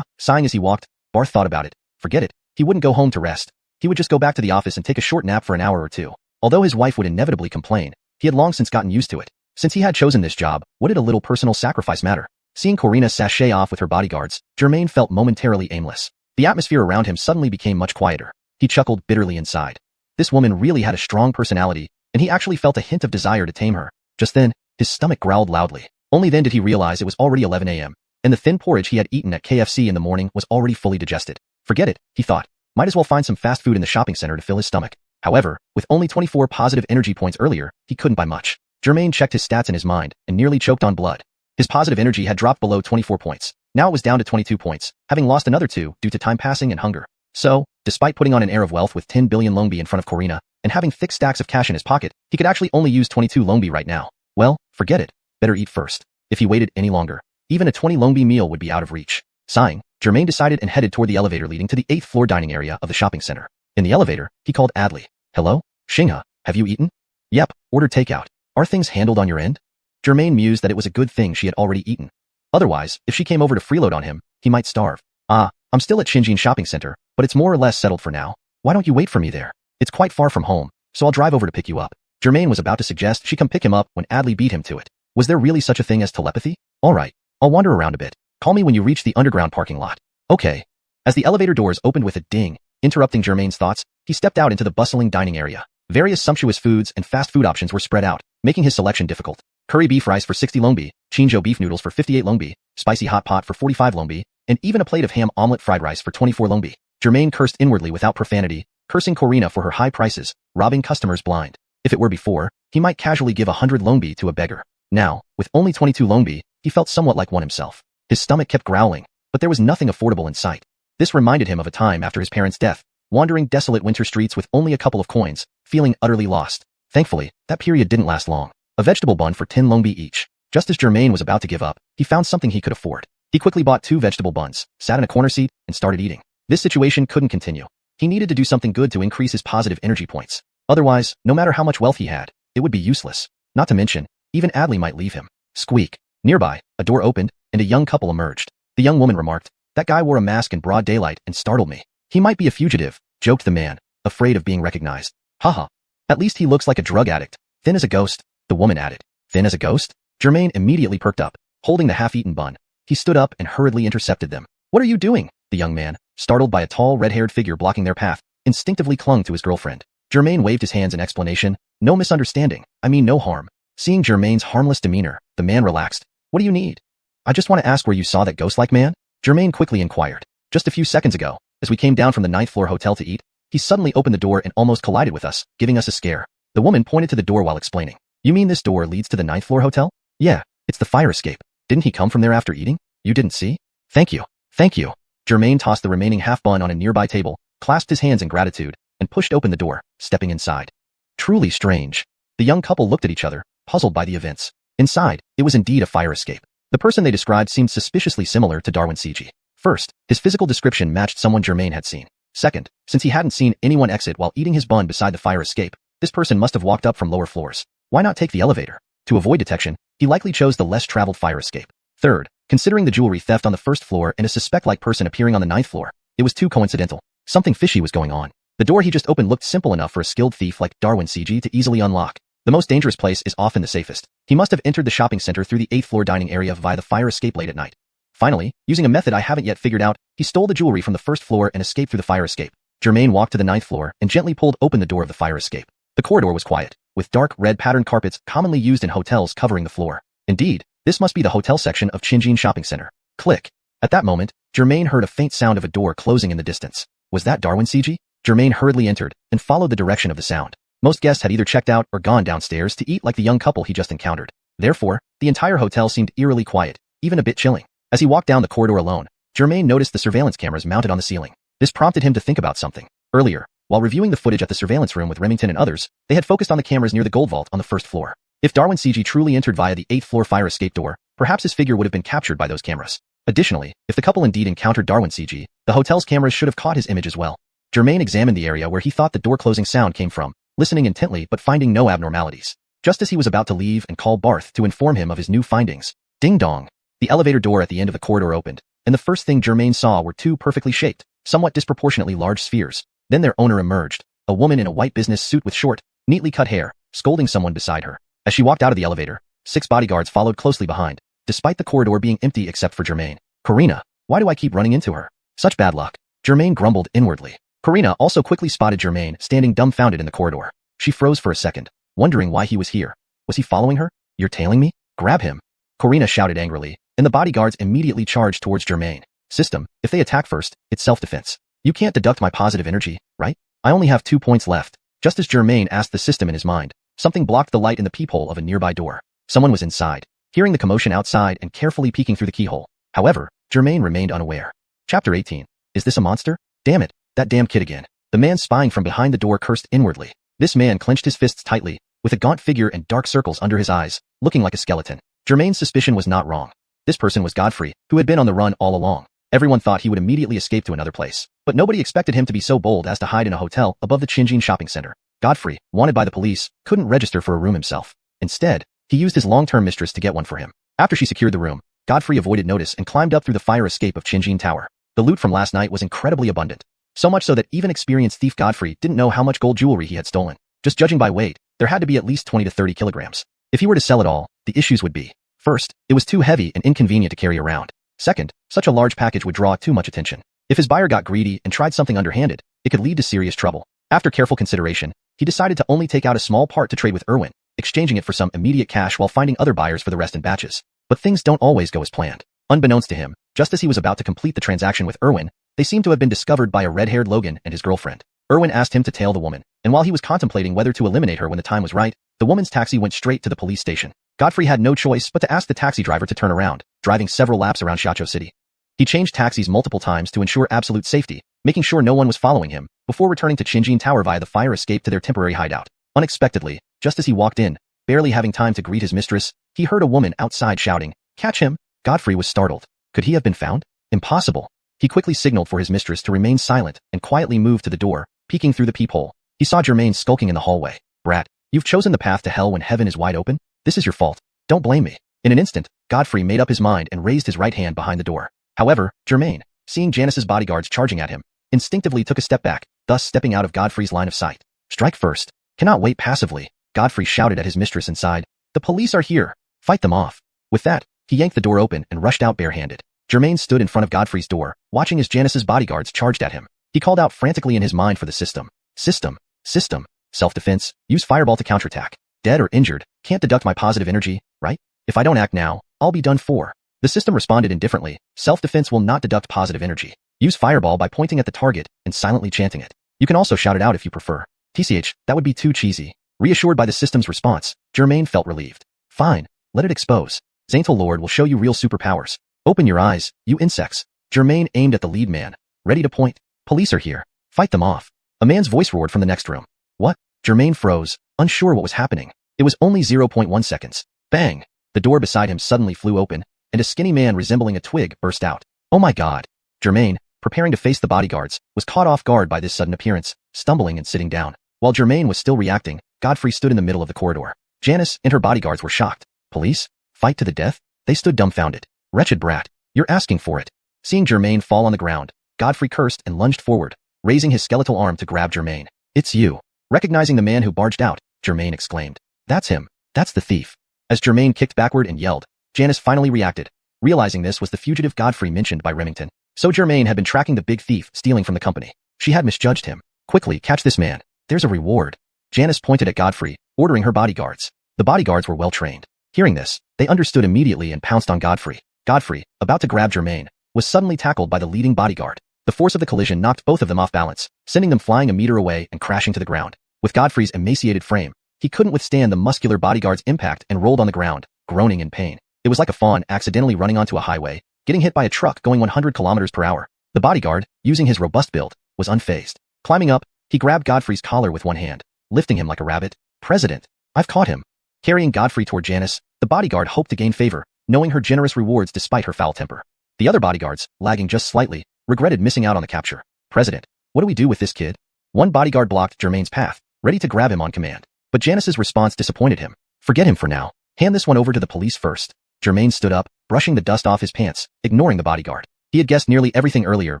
Sighing as he walked, Barth thought about it. Forget it. He wouldn't go home to rest. He would just go back to the office and take a short nap for an hour or two. Although his wife would inevitably complain, he had long since gotten used to it. Since he had chosen this job, what did a little personal sacrifice matter? Seeing Karina sashay off with her bodyguards, Germain felt momentarily aimless. The atmosphere around him suddenly became much quieter. He chuckled bitterly inside. This woman really had a strong personality, and he actually felt a hint of desire to tame her. Just then, his stomach growled loudly. Only then did he realize it was already 11 a.m., and the thin porridge he had eaten at KFC in the morning was already fully digested. Forget it, he thought. Might as well find some fast food in the shopping center to fill his stomach. However, with only 24 positive energy points earlier, he couldn't buy much. Germain checked his stats in his mind and nearly choked on blood. His positive energy had dropped below 24 points. Now it was down to 22 points, having lost another 2 due to time passing and hunger. So, despite putting on an air of wealth with 10 billion longbi in front of Karina, and having thick stacks of cash in his pocket, he could actually only use 22 longbi right now. Well, forget it. Better eat first. If he waited any longer, even a 20 longbi meal would be out of reach. Sighing, Germain decided and headed toward the elevator leading to the 8th floor dining area of the shopping center. In the elevator, he called Adley. Hello? Xinghe, have you eaten? Yep, ordered takeout. Are things handled on your end? Germain mused that it was a good thing she had already eaten. Otherwise, if she came over to freeload on him, he might starve. I'm still at Xiuxian shopping center, but it's more or less settled for now. Why don't you wait for me there? It's quite far from home, so I'll drive over to pick you up. Germain was about to suggest she come pick him up when Adley beat him to it. Was there really such a thing as telepathy? Alright, I'll wander around a bit. Call me when you reach the underground parking lot. Okay. As the elevator doors opened with a ding, interrupting Germain's thoughts, he stepped out into the bustling dining area. Various sumptuous foods and fast food options were spread out, making his selection difficult. Curry beef rice for 60 longbi, chinzhou beef noodles for 58 longbi, spicy hot pot for 45 longbi, and even a plate of ham omelet fried rice for 24 longbi. Germain cursed inwardly without profanity, cursing Karina for her high prices, robbing customers blind. If it were before, he might casually give 100 longbi to a beggar. Now, with only 22 longbi, he felt somewhat like one himself. His stomach kept growling, but there was nothing affordable in sight. This reminded him of a time after his parents' death, wandering desolate winter streets with only a couple of coins, feeling utterly lost. Thankfully, that period didn't last long. A vegetable bun for 10 longbi each. Just as Germain was about to give up, he found something he could afford. He quickly bought 2 vegetable buns, sat in a corner seat, and started eating. This situation couldn't continue. He needed to do something good to increase his positive energy points. Otherwise, no matter how much wealth he had, it would be useless. Not to mention, even Adley might leave him. Squeak. Nearby, a door opened, and a young couple emerged. The young woman remarked, "That guy wore a mask in broad daylight and startled me. He might be a fugitive," joked the man, afraid of being recognized. Haha. At least he looks like a drug addict. Thin as a ghost, the woman added. Thin as a ghost? Germain immediately perked up, holding the half-eaten bun. He stood up and hurriedly intercepted them. "What are you doing?" The young man, startled by a tall red-haired figure blocking their path, instinctively clung to his girlfriend. Germain waved his hands in explanation. "No misunderstanding. I mean no harm." Seeing Germain's harmless demeanor, the man relaxed. "What do you need?" "I just want to ask where you saw that ghost-like man?" Germain quickly inquired. "Just a few seconds ago, as we came down from the 9th floor hotel to eat, he suddenly opened the door and almost collided with us, giving us a scare." The woman pointed to the door while explaining. "You mean this door leads to the 9th floor hotel?" "Yeah, it's the fire escape. Didn't he come from there after eating? You didn't see?" "Thank you. Thank you." Germain tossed the remaining half-bun on a nearby table, clasped his hands in gratitude, and pushed open the door, stepping inside. Truly strange. The young couple looked at each other, puzzled by the events. Inside, it was indeed a fire escape. The person they described seemed suspiciously similar to Darwin CG. First, his physical description matched someone Germain had seen. Second, since he hadn't seen anyone exit while eating his bun beside the fire escape, this person must have walked up from lower floors. Why not take the elevator? To avoid detection, he likely chose the less traveled fire escape. Third, considering the jewelry theft on the 1st floor and a suspect-like person appearing on the 9th floor, it was too coincidental. Something fishy was going on. The door he just opened looked simple enough for a skilled thief like Darwin CG to easily unlock. The most dangerous place is often the safest. He must have entered the shopping center through the 8th floor dining area via the fire escape late at night. Finally, using a method I haven't yet figured out, he stole the jewelry from the 1st floor and escaped through the fire escape. Germain walked to the 9th floor and gently pulled open the door of the fire escape. The corridor was quiet, with dark red patterned carpets commonly used in hotels covering the floor. Indeed, this must be the hotel section of Xiuxian shopping center. Click. At that moment, Germain heard a faint sound of a door closing in the distance. Was that Darwin CG? Germain hurriedly entered and followed the direction of the sound. Most guests had either checked out or gone downstairs to eat like the young couple he just encountered. Therefore, the entire hotel seemed eerily quiet, even a bit chilling. As he walked down the corridor alone, Germain noticed the surveillance cameras mounted on the ceiling. This prompted him to think about something. Earlier, while reviewing the footage at the surveillance room with Remington and others, they had focused on the cameras near the gold vault on the first floor. If Darwin CG truly entered via the 8th floor fire escape door, perhaps his figure would have been captured by those cameras. Additionally, if the couple indeed encountered Darwin CG, the hotel's cameras should have caught his image as well. Germain examined the area where he thought the door closing sound came from, listening intently but finding no abnormalities. Just as he was about to leave and call Barth to inform him of his new findings, ding dong, the elevator door at the end of the corridor opened, and the first thing Germain saw were two perfectly shaped, somewhat disproportionately large spheres. Then their owner emerged, a woman in a white business suit with short, neatly cut hair, scolding someone beside her. As she walked out of the elevator, 6 bodyguards followed closely behind, despite the corridor being empty except for Germain. Karina, why do I keep running into her? Such bad luck. Germain grumbled inwardly. Karina also quickly spotted Germain standing dumbfounded in the corridor. She froze for a second, wondering why he was here. Was he following her? You're tailing me? Grab him. Karina shouted angrily, and the bodyguards immediately charged towards Germain. System, if they attack first, it's self-defense. You can't deduct my positive energy, right? I only have 2 points left. Just as Germain asked the system in his mind, something blocked the light in the peephole of a nearby door. Someone was inside, hearing the commotion outside and carefully peeking through the keyhole. However, Germain remained unaware. Chapter 18. Is this a monster? Damn it, that damn kid again. The man spying from behind the door cursed inwardly. This man clenched his fists tightly, with a gaunt figure and dark circles under his eyes, looking like a skeleton. Germain's suspicion was not wrong. This person was Godfrey, who had been on the run all along. Everyone thought he would immediately escape to another place, but nobody expected him to be so bold as to hide in a hotel above the Xiuxian shopping center. Godfrey, wanted by the police, couldn't register for a room himself. Instead, he used his long-term mistress to get one for him. After she secured the room, Godfrey avoided notice and climbed up through the fire escape of Xiuxian Tower. The loot from last night was incredibly abundant, so much so that even experienced thief Godfrey didn't know how much gold jewelry he had stolen. Just judging by weight, there had to be at least 20 to 30 kilograms. If he were to sell it all, the issues would be: first, it was too heavy and inconvenient to carry around. Second, such a large package would draw too much attention. If his buyer got greedy and tried something underhanded, it could lead to serious trouble. After careful consideration, he decided to only take out a small part to trade with Erwin, exchanging it for some immediate cash while finding other buyers for the rest in batches. But things don't always go as planned. Unbeknownst to him, just as he was about to complete the transaction with Erwin, they seemed to have been discovered by a red-haired Logan and his girlfriend. Erwin asked him to tail the woman, and while he was contemplating whether to eliminate her when the time was right, the woman's taxi went straight to the police station. Godfrey had no choice but to ask the taxi driver to turn around, driving several laps around Xiaoqiu City. He changed taxis multiple times to ensure absolute safety, making sure no one was following him, before returning to Xiuxian Tower via the fire escape to their temporary hideout. Unexpectedly, just as he walked in, barely having time to greet his mistress, he heard a woman outside shouting, "Catch him!" Godfrey was startled. Could he have been found? Impossible. He quickly signaled for his mistress to remain silent and quietly moved to the door, peeking through the peephole. He saw Germain skulking in the hallway. "Brat, you've chosen the path to hell when heaven is wide open? This is your fault. Don't blame me." In an instant, Godfrey made up his mind and raised his right hand behind the door. However, Germain, seeing Janice's bodyguards charging at him, instinctively took a step back, thus stepping out of Godfrey's line of sight. "Strike first. Cannot wait passively," Godfrey shouted at his mistress inside. "The police are here. Fight them off." With that, he yanked the door open and rushed out barehanded. Germain stood in front of Godfrey's door, watching as Janice's bodyguards charged at him. He called out frantically in his mind for the system. System. System. Self-defense. Use fireball to counterattack. Dead or injured. Can't deduct my positive energy, right? If I don't act now, I'll be done for. The system responded indifferently. Self-defense will not deduct positive energy. Use fireball by pointing at the target and silently chanting it. You can also shout it out if you prefer. TCH, that would be too cheesy. Reassured by the system's response, Germain felt relieved. Fine, let it expose. Zaintel Lord will show you real superpowers. Open your eyes, you insects. Germain aimed at the lead man, ready to point. Police are here. Fight them off. A man's voice roared from the next room. What? Germain froze, unsure what was happening. It was only 0.1 seconds. Bang! The door beside him suddenly flew open, and a skinny man resembling a twig burst out. Oh my god! Germain, preparing to face the bodyguards, was caught off guard by this sudden appearance, stumbling and sitting down. While Germain was still reacting, Godfrey stood in the middle of the corridor. Janice and her bodyguards were shocked. Police? Fight to the death? They stood dumbfounded. Wretched brat, you're asking for it. Seeing Germain fall on the ground, Godfrey cursed and lunged forward, raising his skeletal arm to grab Germain. It's you. Recognizing the man who barged out, Germain exclaimed. That's him. That's the thief. As Germain kicked backward and yelled, Janice finally reacted, realizing this was the fugitive Godfrey mentioned by Remington. So Germain had been tracking the big thief stealing from the company. She had misjudged him. Quickly, catch this man. There's a reward. Janice pointed at Godfrey, ordering her bodyguards. The bodyguards were well trained. Hearing this, they understood immediately and pounced on Godfrey. Godfrey, about to grab Germain, was suddenly tackled by the leading bodyguard. The force of the collision knocked both of them off balance, sending them flying a meter away and crashing to the ground. With Godfrey's emaciated frame, he couldn't withstand the muscular bodyguard's impact and rolled on the ground, groaning in pain. It was like a fawn accidentally running onto a highway, getting hit by a truck going 100 kilometers per hour. The bodyguard, using his robust build, was unfazed. Climbing up, he grabbed Godfrey's collar with one hand, lifting him like a rabbit. "President, I've caught him." Carrying Godfrey toward Janice, the bodyguard hoped to gain favor, knowing her generous rewards despite her foul temper. The other bodyguards, lagging just slightly, regretted missing out on the capture. "President, what do we do with this kid?" One bodyguard blocked Germain's path, ready to grab him on command. But Janice's response disappointed him. "Forget him for now. Hand this one over to the police first." Germain stood up, brushing the dust off his pants, ignoring the bodyguard. He had guessed nearly everything earlier,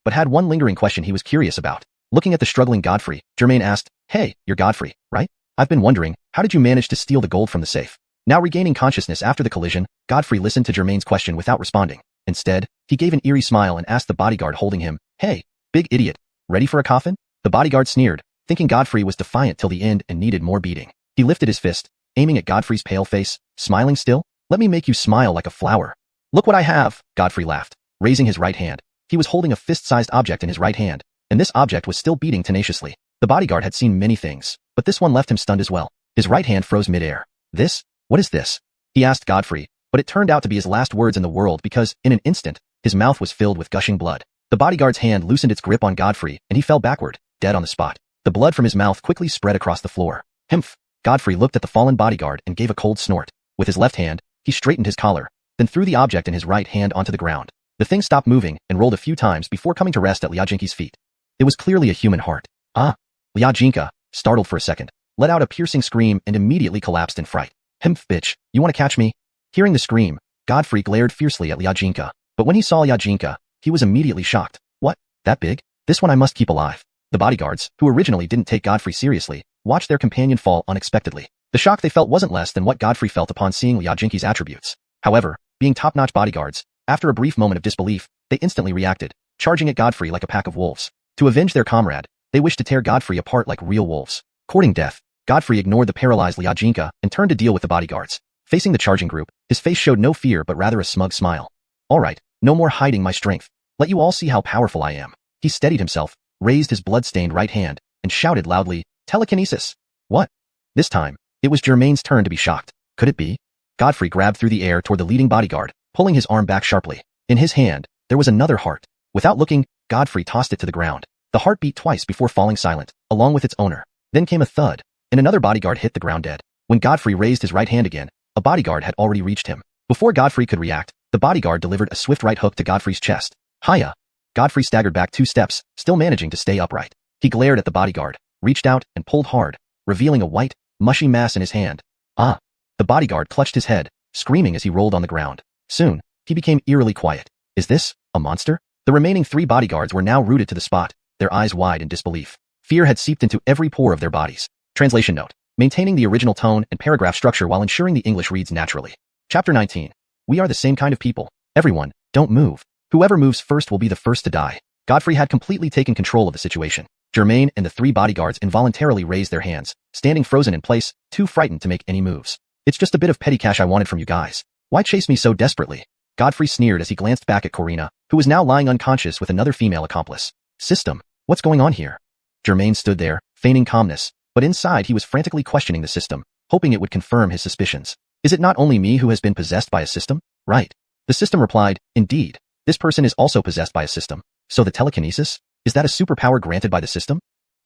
but had one lingering question he was curious about. Looking at the struggling Godfrey, Germain asked, "Hey, you're Godfrey, right? I've been wondering, how did you manage to steal the gold from the safe?" Now regaining consciousness after the collision, Godfrey listened to Germain's question without responding. Instead, he gave an eerie smile and asked the bodyguard holding him, "Hey, big idiot, ready for a coffin?" The bodyguard sneered, thinking Godfrey was defiant till the end and needed more beating. He lifted his fist, aiming at Godfrey's pale face, smiling still. "Let me make you smile like a flower." "Look what I have," Godfrey laughed, raising his right hand. He was holding a fist-sized object in his right hand, and this object was still beating tenaciously. The bodyguard had seen many things, but this one left him stunned as well. His right hand froze mid-air. "This? What is this?" he asked Godfrey, but it turned out to be his last words in the world because, in an instant, his mouth was filled with gushing blood. The bodyguard's hand loosened its grip on Godfrey, and he fell backward, dead on the spot. The blood from his mouth quickly spread across the floor. "Humph!" Godfrey looked at the fallen bodyguard and gave a cold snort. With his left hand, he straightened his collar, then threw the object in his right hand onto the ground. The thing stopped moving and rolled a few times before coming to rest at Liajinki's feet. It was clearly a human heart. "Ah!" Liajinka, startled for a second, let out a piercing scream and immediately collapsed in fright. "Humph, bitch, you want to catch me?" Hearing the scream, Godfrey glared fiercely at Liajinka, but when he saw Liajinka, he was immediately shocked. "What? That big? This one I must keep alive." The bodyguards, who originally didn't take Godfrey seriously, watched their companion fall unexpectedly. The shock they felt wasn't less than what Godfrey felt upon seeing Liajinki's attributes. However, being top-notch bodyguards, after a brief moment of disbelief, they instantly reacted, charging at Godfrey like a pack of wolves. To avenge their comrade, they wished to tear Godfrey apart like real wolves. Courting death, Godfrey ignored the paralyzed Liajinka and turned to deal with the bodyguards. Facing the charging group, his face showed no fear but rather a smug smile. "All right, no more hiding my strength. Let you all see how powerful I am." He steadied himself, raised his blood-stained right hand, and shouted loudly, "Telekinesis!" "What?" This time, it was Germain's turn to be shocked. Could it be? Godfrey grabbed through the air toward the leading bodyguard, pulling his arm back sharply. In his hand, there was another heart. Without looking, Godfrey tossed it to the ground. The heart beat twice before falling silent, along with its owner. Then came a thud, and another bodyguard hit the ground dead. When Godfrey raised his right hand again, a bodyguard had already reached him. Before Godfrey could react, the bodyguard delivered a swift right hook to Godfrey's chest. "Hiya!" Godfrey staggered back 2 steps, still managing to stay upright. He glared at the bodyguard, reached out, and pulled hard, revealing a white, mushy mass in his hand. "Ah!" The bodyguard clutched his head, screaming as he rolled on the ground. Soon, he became eerily quiet. "Is this a monster?" The remaining 3 bodyguards were now rooted to the spot, their eyes wide in disbelief. Fear had seeped into every pore of their bodies. Translation note: maintaining the original tone and paragraph structure while ensuring the English reads naturally. Chapter 19. We are the same kind of people. Everyone, don't move. Whoever moves first will be the first to die. Godfrey had completely taken control of the situation. Germain and the 3 bodyguards involuntarily raised their hands, standing frozen in place, too frightened to make any moves. "It's just a bit of petty cash I wanted from you guys. Why chase me so desperately?" Godfrey sneered as he glanced back at Corina, who was now lying unconscious with another female accomplice. "System, what's going on here?" Germain stood there, feigning calmness, but inside he was frantically questioning the system, hoping it would confirm his suspicions. "Is it not only me who has been possessed by a system?" "Right." The system replied, "Indeed. This person is also possessed by a system. So the telekinesis? Is that a superpower granted by the system?"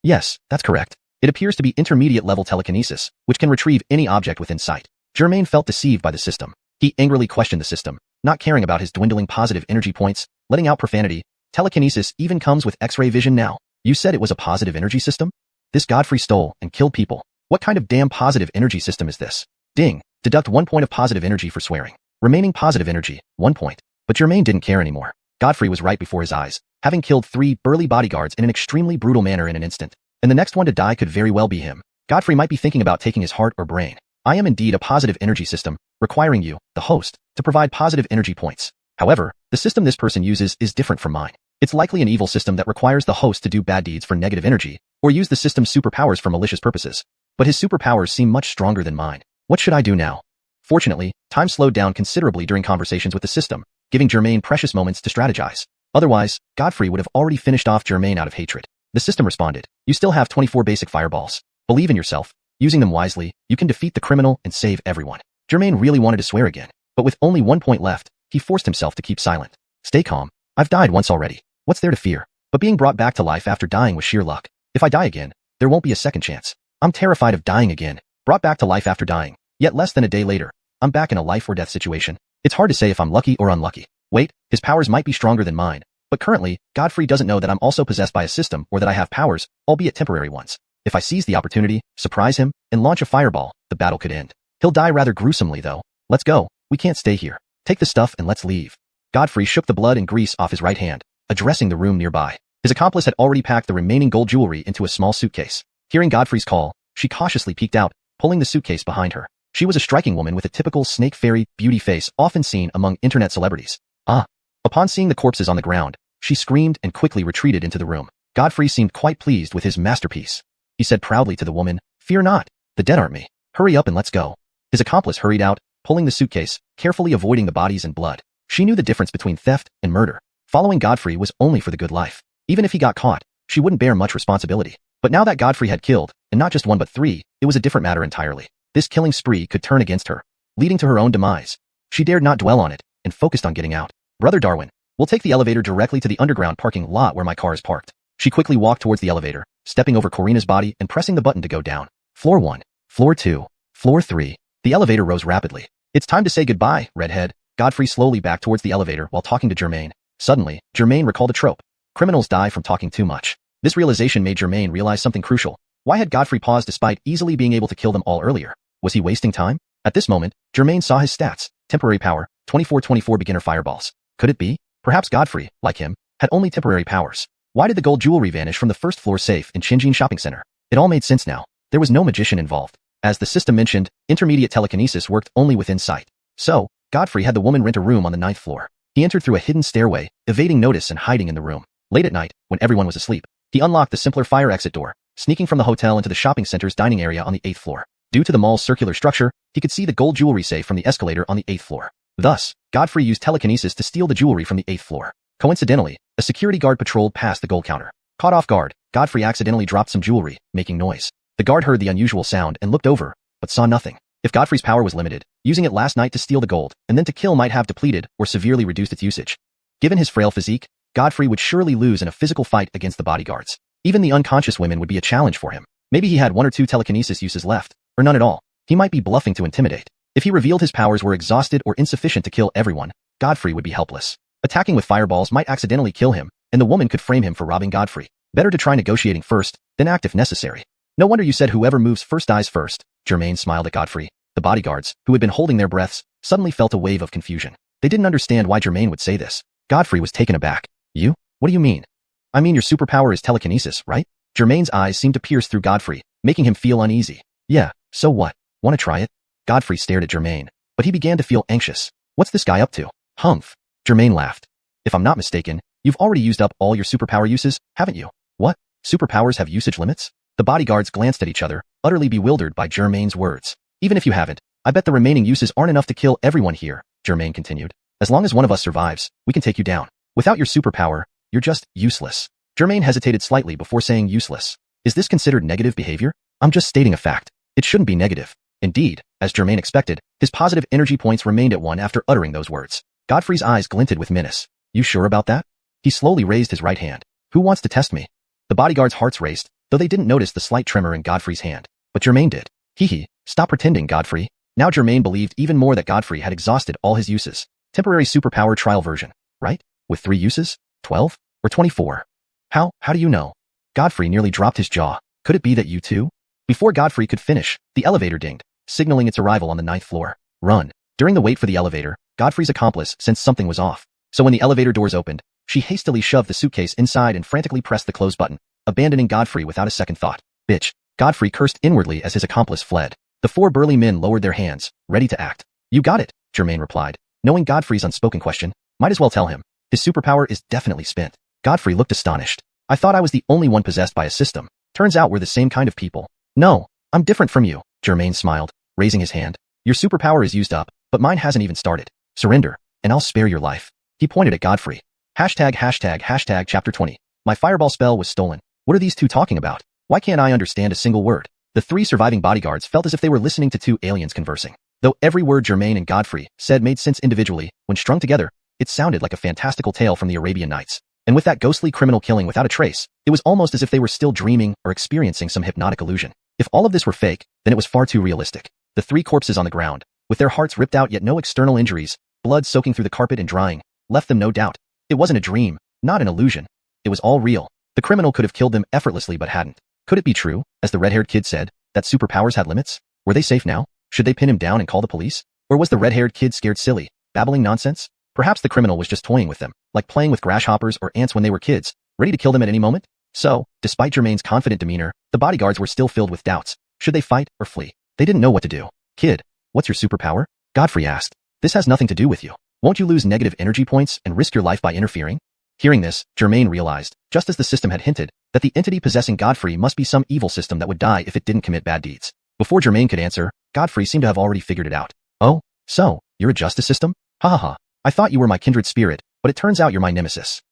"Yes, that's correct. It appears to be intermediate-level telekinesis, which can retrieve any object within sight." Germain felt deceived by the system. He angrily questioned the system, not caring about his dwindling positive energy points, letting out profanity. "Telekinesis even comes with X-ray vision now. You said it was a positive energy system? This Godfrey stole and killed people. What kind of damn positive energy system is this?" Ding. Deduct 1 point of positive energy for swearing. Remaining positive energy, 1 point. But Germain didn't care anymore. Godfrey was right before his eyes, having killed 3 burly bodyguards in an extremely brutal manner in an instant. And the next one to die could very well be him. Godfrey might be thinking about taking his heart or brain. "I am indeed a positive energy system, requiring you, the host, to provide positive energy points. However, the system this person uses is different from mine. It's likely an evil system that requires the host to do bad deeds for negative energy, or use the system's superpowers for malicious purposes. But his superpowers seem much stronger than mine. What should I do now?" Fortunately, time slowed down considerably during conversations with the system, giving Germain precious moments to strategize. Otherwise, Godfrey would have already finished off Germain out of hatred. The system responded, "You still have 24 basic fireballs. Believe in yourself. Using them wisely, you can defeat the criminal and save everyone." Germain really wanted to swear again, but with only 1 point left, he forced himself to keep silent. "Stay calm. I've died once already. What's there to fear? But being brought back to life after dying was sheer luck. If I die again, there won't be a second chance. I'm terrified of dying again. Brought back to life after dying. Yet less than a day later, I'm back in a life or death situation. It's hard to say if I'm lucky or unlucky. Wait, his powers might be stronger than mine. But currently, Godfrey doesn't know that I'm also possessed by a system or that I have powers, albeit temporary ones. If I seize the opportunity, surprise him, and launch a fireball, the battle could end. He'll die rather gruesomely though. Let's go. We can't stay here. Take the stuff and let's leave." Godfrey shook the blood and grease off his right hand, addressing the room nearby. His accomplice had already packed the remaining gold jewelry into a small suitcase. Hearing Godfrey's call, she cautiously peeked out, pulling the suitcase behind her. She was a striking woman with a typical snake fairy beauty face often seen among internet celebrities. "Ah!" Upon seeing the corpses on the ground, she screamed and quickly retreated into the room. Godfrey seemed quite pleased with his masterpiece. He said proudly to the woman, "Fear not, the dead aren't me. Hurry up and let's go." His accomplice hurried out, pulling the suitcase, carefully avoiding the bodies and blood. She knew the difference between theft and murder. Following Godfrey was only for the good life. Even if he got caught, she wouldn't bear much responsibility. But now that Godfrey had killed, and not just one but 3, it was a different matter entirely. This killing spree could turn against her, leading to her own demise. She dared not dwell on it, and focused on getting out. "Brother Darwin, we'll take the elevator directly to the underground parking lot where my car is parked." She quickly walked towards the elevator, stepping over Corina's body and pressing the button to go down. Floor 1, Floor 2, Floor 3. The elevator rose rapidly. "It's time to say goodbye, redhead." Godfrey slowly backed towards the elevator while talking to Germain. Suddenly, Germain recalled a trope. Criminals die from talking too much. This realization made Germain realize something crucial. Why had Godfrey paused despite easily being able to kill them all earlier? Was he wasting time? At this moment, Germain saw his stats. Temporary power, 24 beginner fireballs. Could it be? Perhaps Godfrey, like him, had only temporary powers. Why did the gold jewelry vanish from the first floor safe in Xinjiang shopping center? It all made sense now. There was no magician involved. As the system mentioned, intermediate telekinesis worked only within sight. So, Godfrey had the woman rent a room on the 9th floor. He entered through a hidden stairway, evading notice and hiding in the room. Late at night, when everyone was asleep, he unlocked the simpler fire exit door, sneaking from the hotel into the shopping center's dining area on the 8th floor. Due to the mall's circular structure, he could see the gold jewelry safe from the escalator on the 8th floor. Thus, Godfrey used telekinesis to steal the jewelry from the 8th floor. Coincidentally, a security guard patrolled past the gold counter. Caught off guard, Godfrey accidentally dropped some jewelry, making noise. The guard heard the unusual sound and looked over, but saw nothing. If Godfrey's power was limited, using it last night to steal the gold and then to kill might have depleted or severely reduced its usage. Given his frail physique, Godfrey would surely lose in a physical fight against the bodyguards. Even the unconscious women would be a challenge for him. Maybe he had 1 or 2 telekinesis uses left, or none at all. He might be bluffing to intimidate. If he revealed his powers were exhausted or insufficient to kill everyone, Godfrey would be helpless. Attacking with fireballs might accidentally kill him, and the woman could frame him for robbing Godfrey. Better to try negotiating first, then act if necessary. "No wonder you said whoever moves first dies first." Germain smiled at Godfrey. The bodyguards, who had been holding their breaths, suddenly felt a wave of confusion. They didn't understand why Germain would say this. Godfrey was taken aback. "You? What do you mean?" "I mean your superpower is telekinesis, right?" Germain's eyes seemed to pierce through Godfrey, making him feel uneasy. "Yeah, so what? Want to try it?" Godfrey stared at Germain, but he began to feel anxious. "What's this guy up to?" "Humph." Germain laughed. "If I'm not mistaken, you've already used up all your superpower uses, haven't you?" "What? Superpowers have usage limits?" The bodyguards glanced at each other, utterly bewildered by Germain's words. "Even if you haven't, I bet the remaining uses aren't enough to kill everyone here," Germain continued. "As long as one of us survives, we can take you down. Without your superpower, you're just useless." Germain hesitated slightly before saying useless. Is this considered negative behavior? "I'm just stating a fact. It shouldn't be negative." Indeed, as Germain expected, his positive energy points remained at 1 after uttering those words. Godfrey's eyes glinted with menace. "You sure about that?" He slowly raised his right hand. "Who wants to test me?" The bodyguards' hearts raced, though they didn't notice the slight tremor in Godfrey's hand. But Germain did. Hee, stop pretending, Godfrey." Now Germain believed even more that Godfrey had exhausted all his uses. Temporary superpower trial version, right? With 3 uses? 12? Or 24? How do you know? Godfrey nearly dropped his jaw. Could it be that you too? Before Godfrey could finish, the elevator dinged, signaling its arrival on the 9th floor. Run. During the wait for the elevator, Godfrey's accomplice sensed something was off. So when the elevator doors opened, she hastily shoved the suitcase inside and frantically pressed the close button, abandoning Godfrey without a second thought. "Bitch." Godfrey cursed inwardly as his accomplice fled. The 4 burly men lowered their hands, ready to act. "You got it," Germain replied. Knowing Godfrey's unspoken question, might as well tell him. His superpower is definitely spent. Godfrey looked astonished. "I thought I was the only one possessed by a system. Turns out we're the same kind of people." "No, I'm different from you," Germain smiled, raising his hand. "Your superpower is used up, but mine hasn't even started. Surrender, and I'll spare your life." He pointed at Godfrey. Chapter 20. My fireball spell was stolen. What are these two talking about? Why can't I understand a single word? The three surviving bodyguards felt as if they were listening to two aliens conversing. Though every word Germain and Godfrey said made sense individually, when strung together, it sounded like a fantastical tale from the Arabian Nights. And with that ghostly criminal killing without a trace, it was almost as if they were still dreaming or experiencing some hypnotic illusion. If all of this were fake, then it was far too realistic. The three corpses on the ground, with their hearts ripped out yet no external injuries, blood soaking through the carpet and drying, left them no doubt. It wasn't a dream, not an illusion. It was all real. The criminal could have killed them effortlessly but hadn't. Could it be true, as the red-haired kid said, that superpowers had limits? Were they safe now? Should they pin him down and call the police? Or was the red-haired kid scared silly, babbling nonsense? Perhaps the criminal was just toying with them, like playing with grasshoppers or ants when they were kids, ready to kill them at any moment? So, despite Germain's confident demeanor, the bodyguards were still filled with doubts. Should they fight or flee? They didn't know what to do. Kid, what's your superpower? Godfrey asked. This has nothing to do with you. Won't you lose negative energy points and risk your life by interfering? Hearing this, Germain realized, just as the system had hinted, that the entity possessing Godfrey must be some evil system that would die if it didn't commit bad deeds. Before Germain could answer, Godfrey seemed to have already figured it out. Oh, so, you're a justice system? Ha ha ha. I thought you were my kindred spirit, but it turns out you're my nemesis.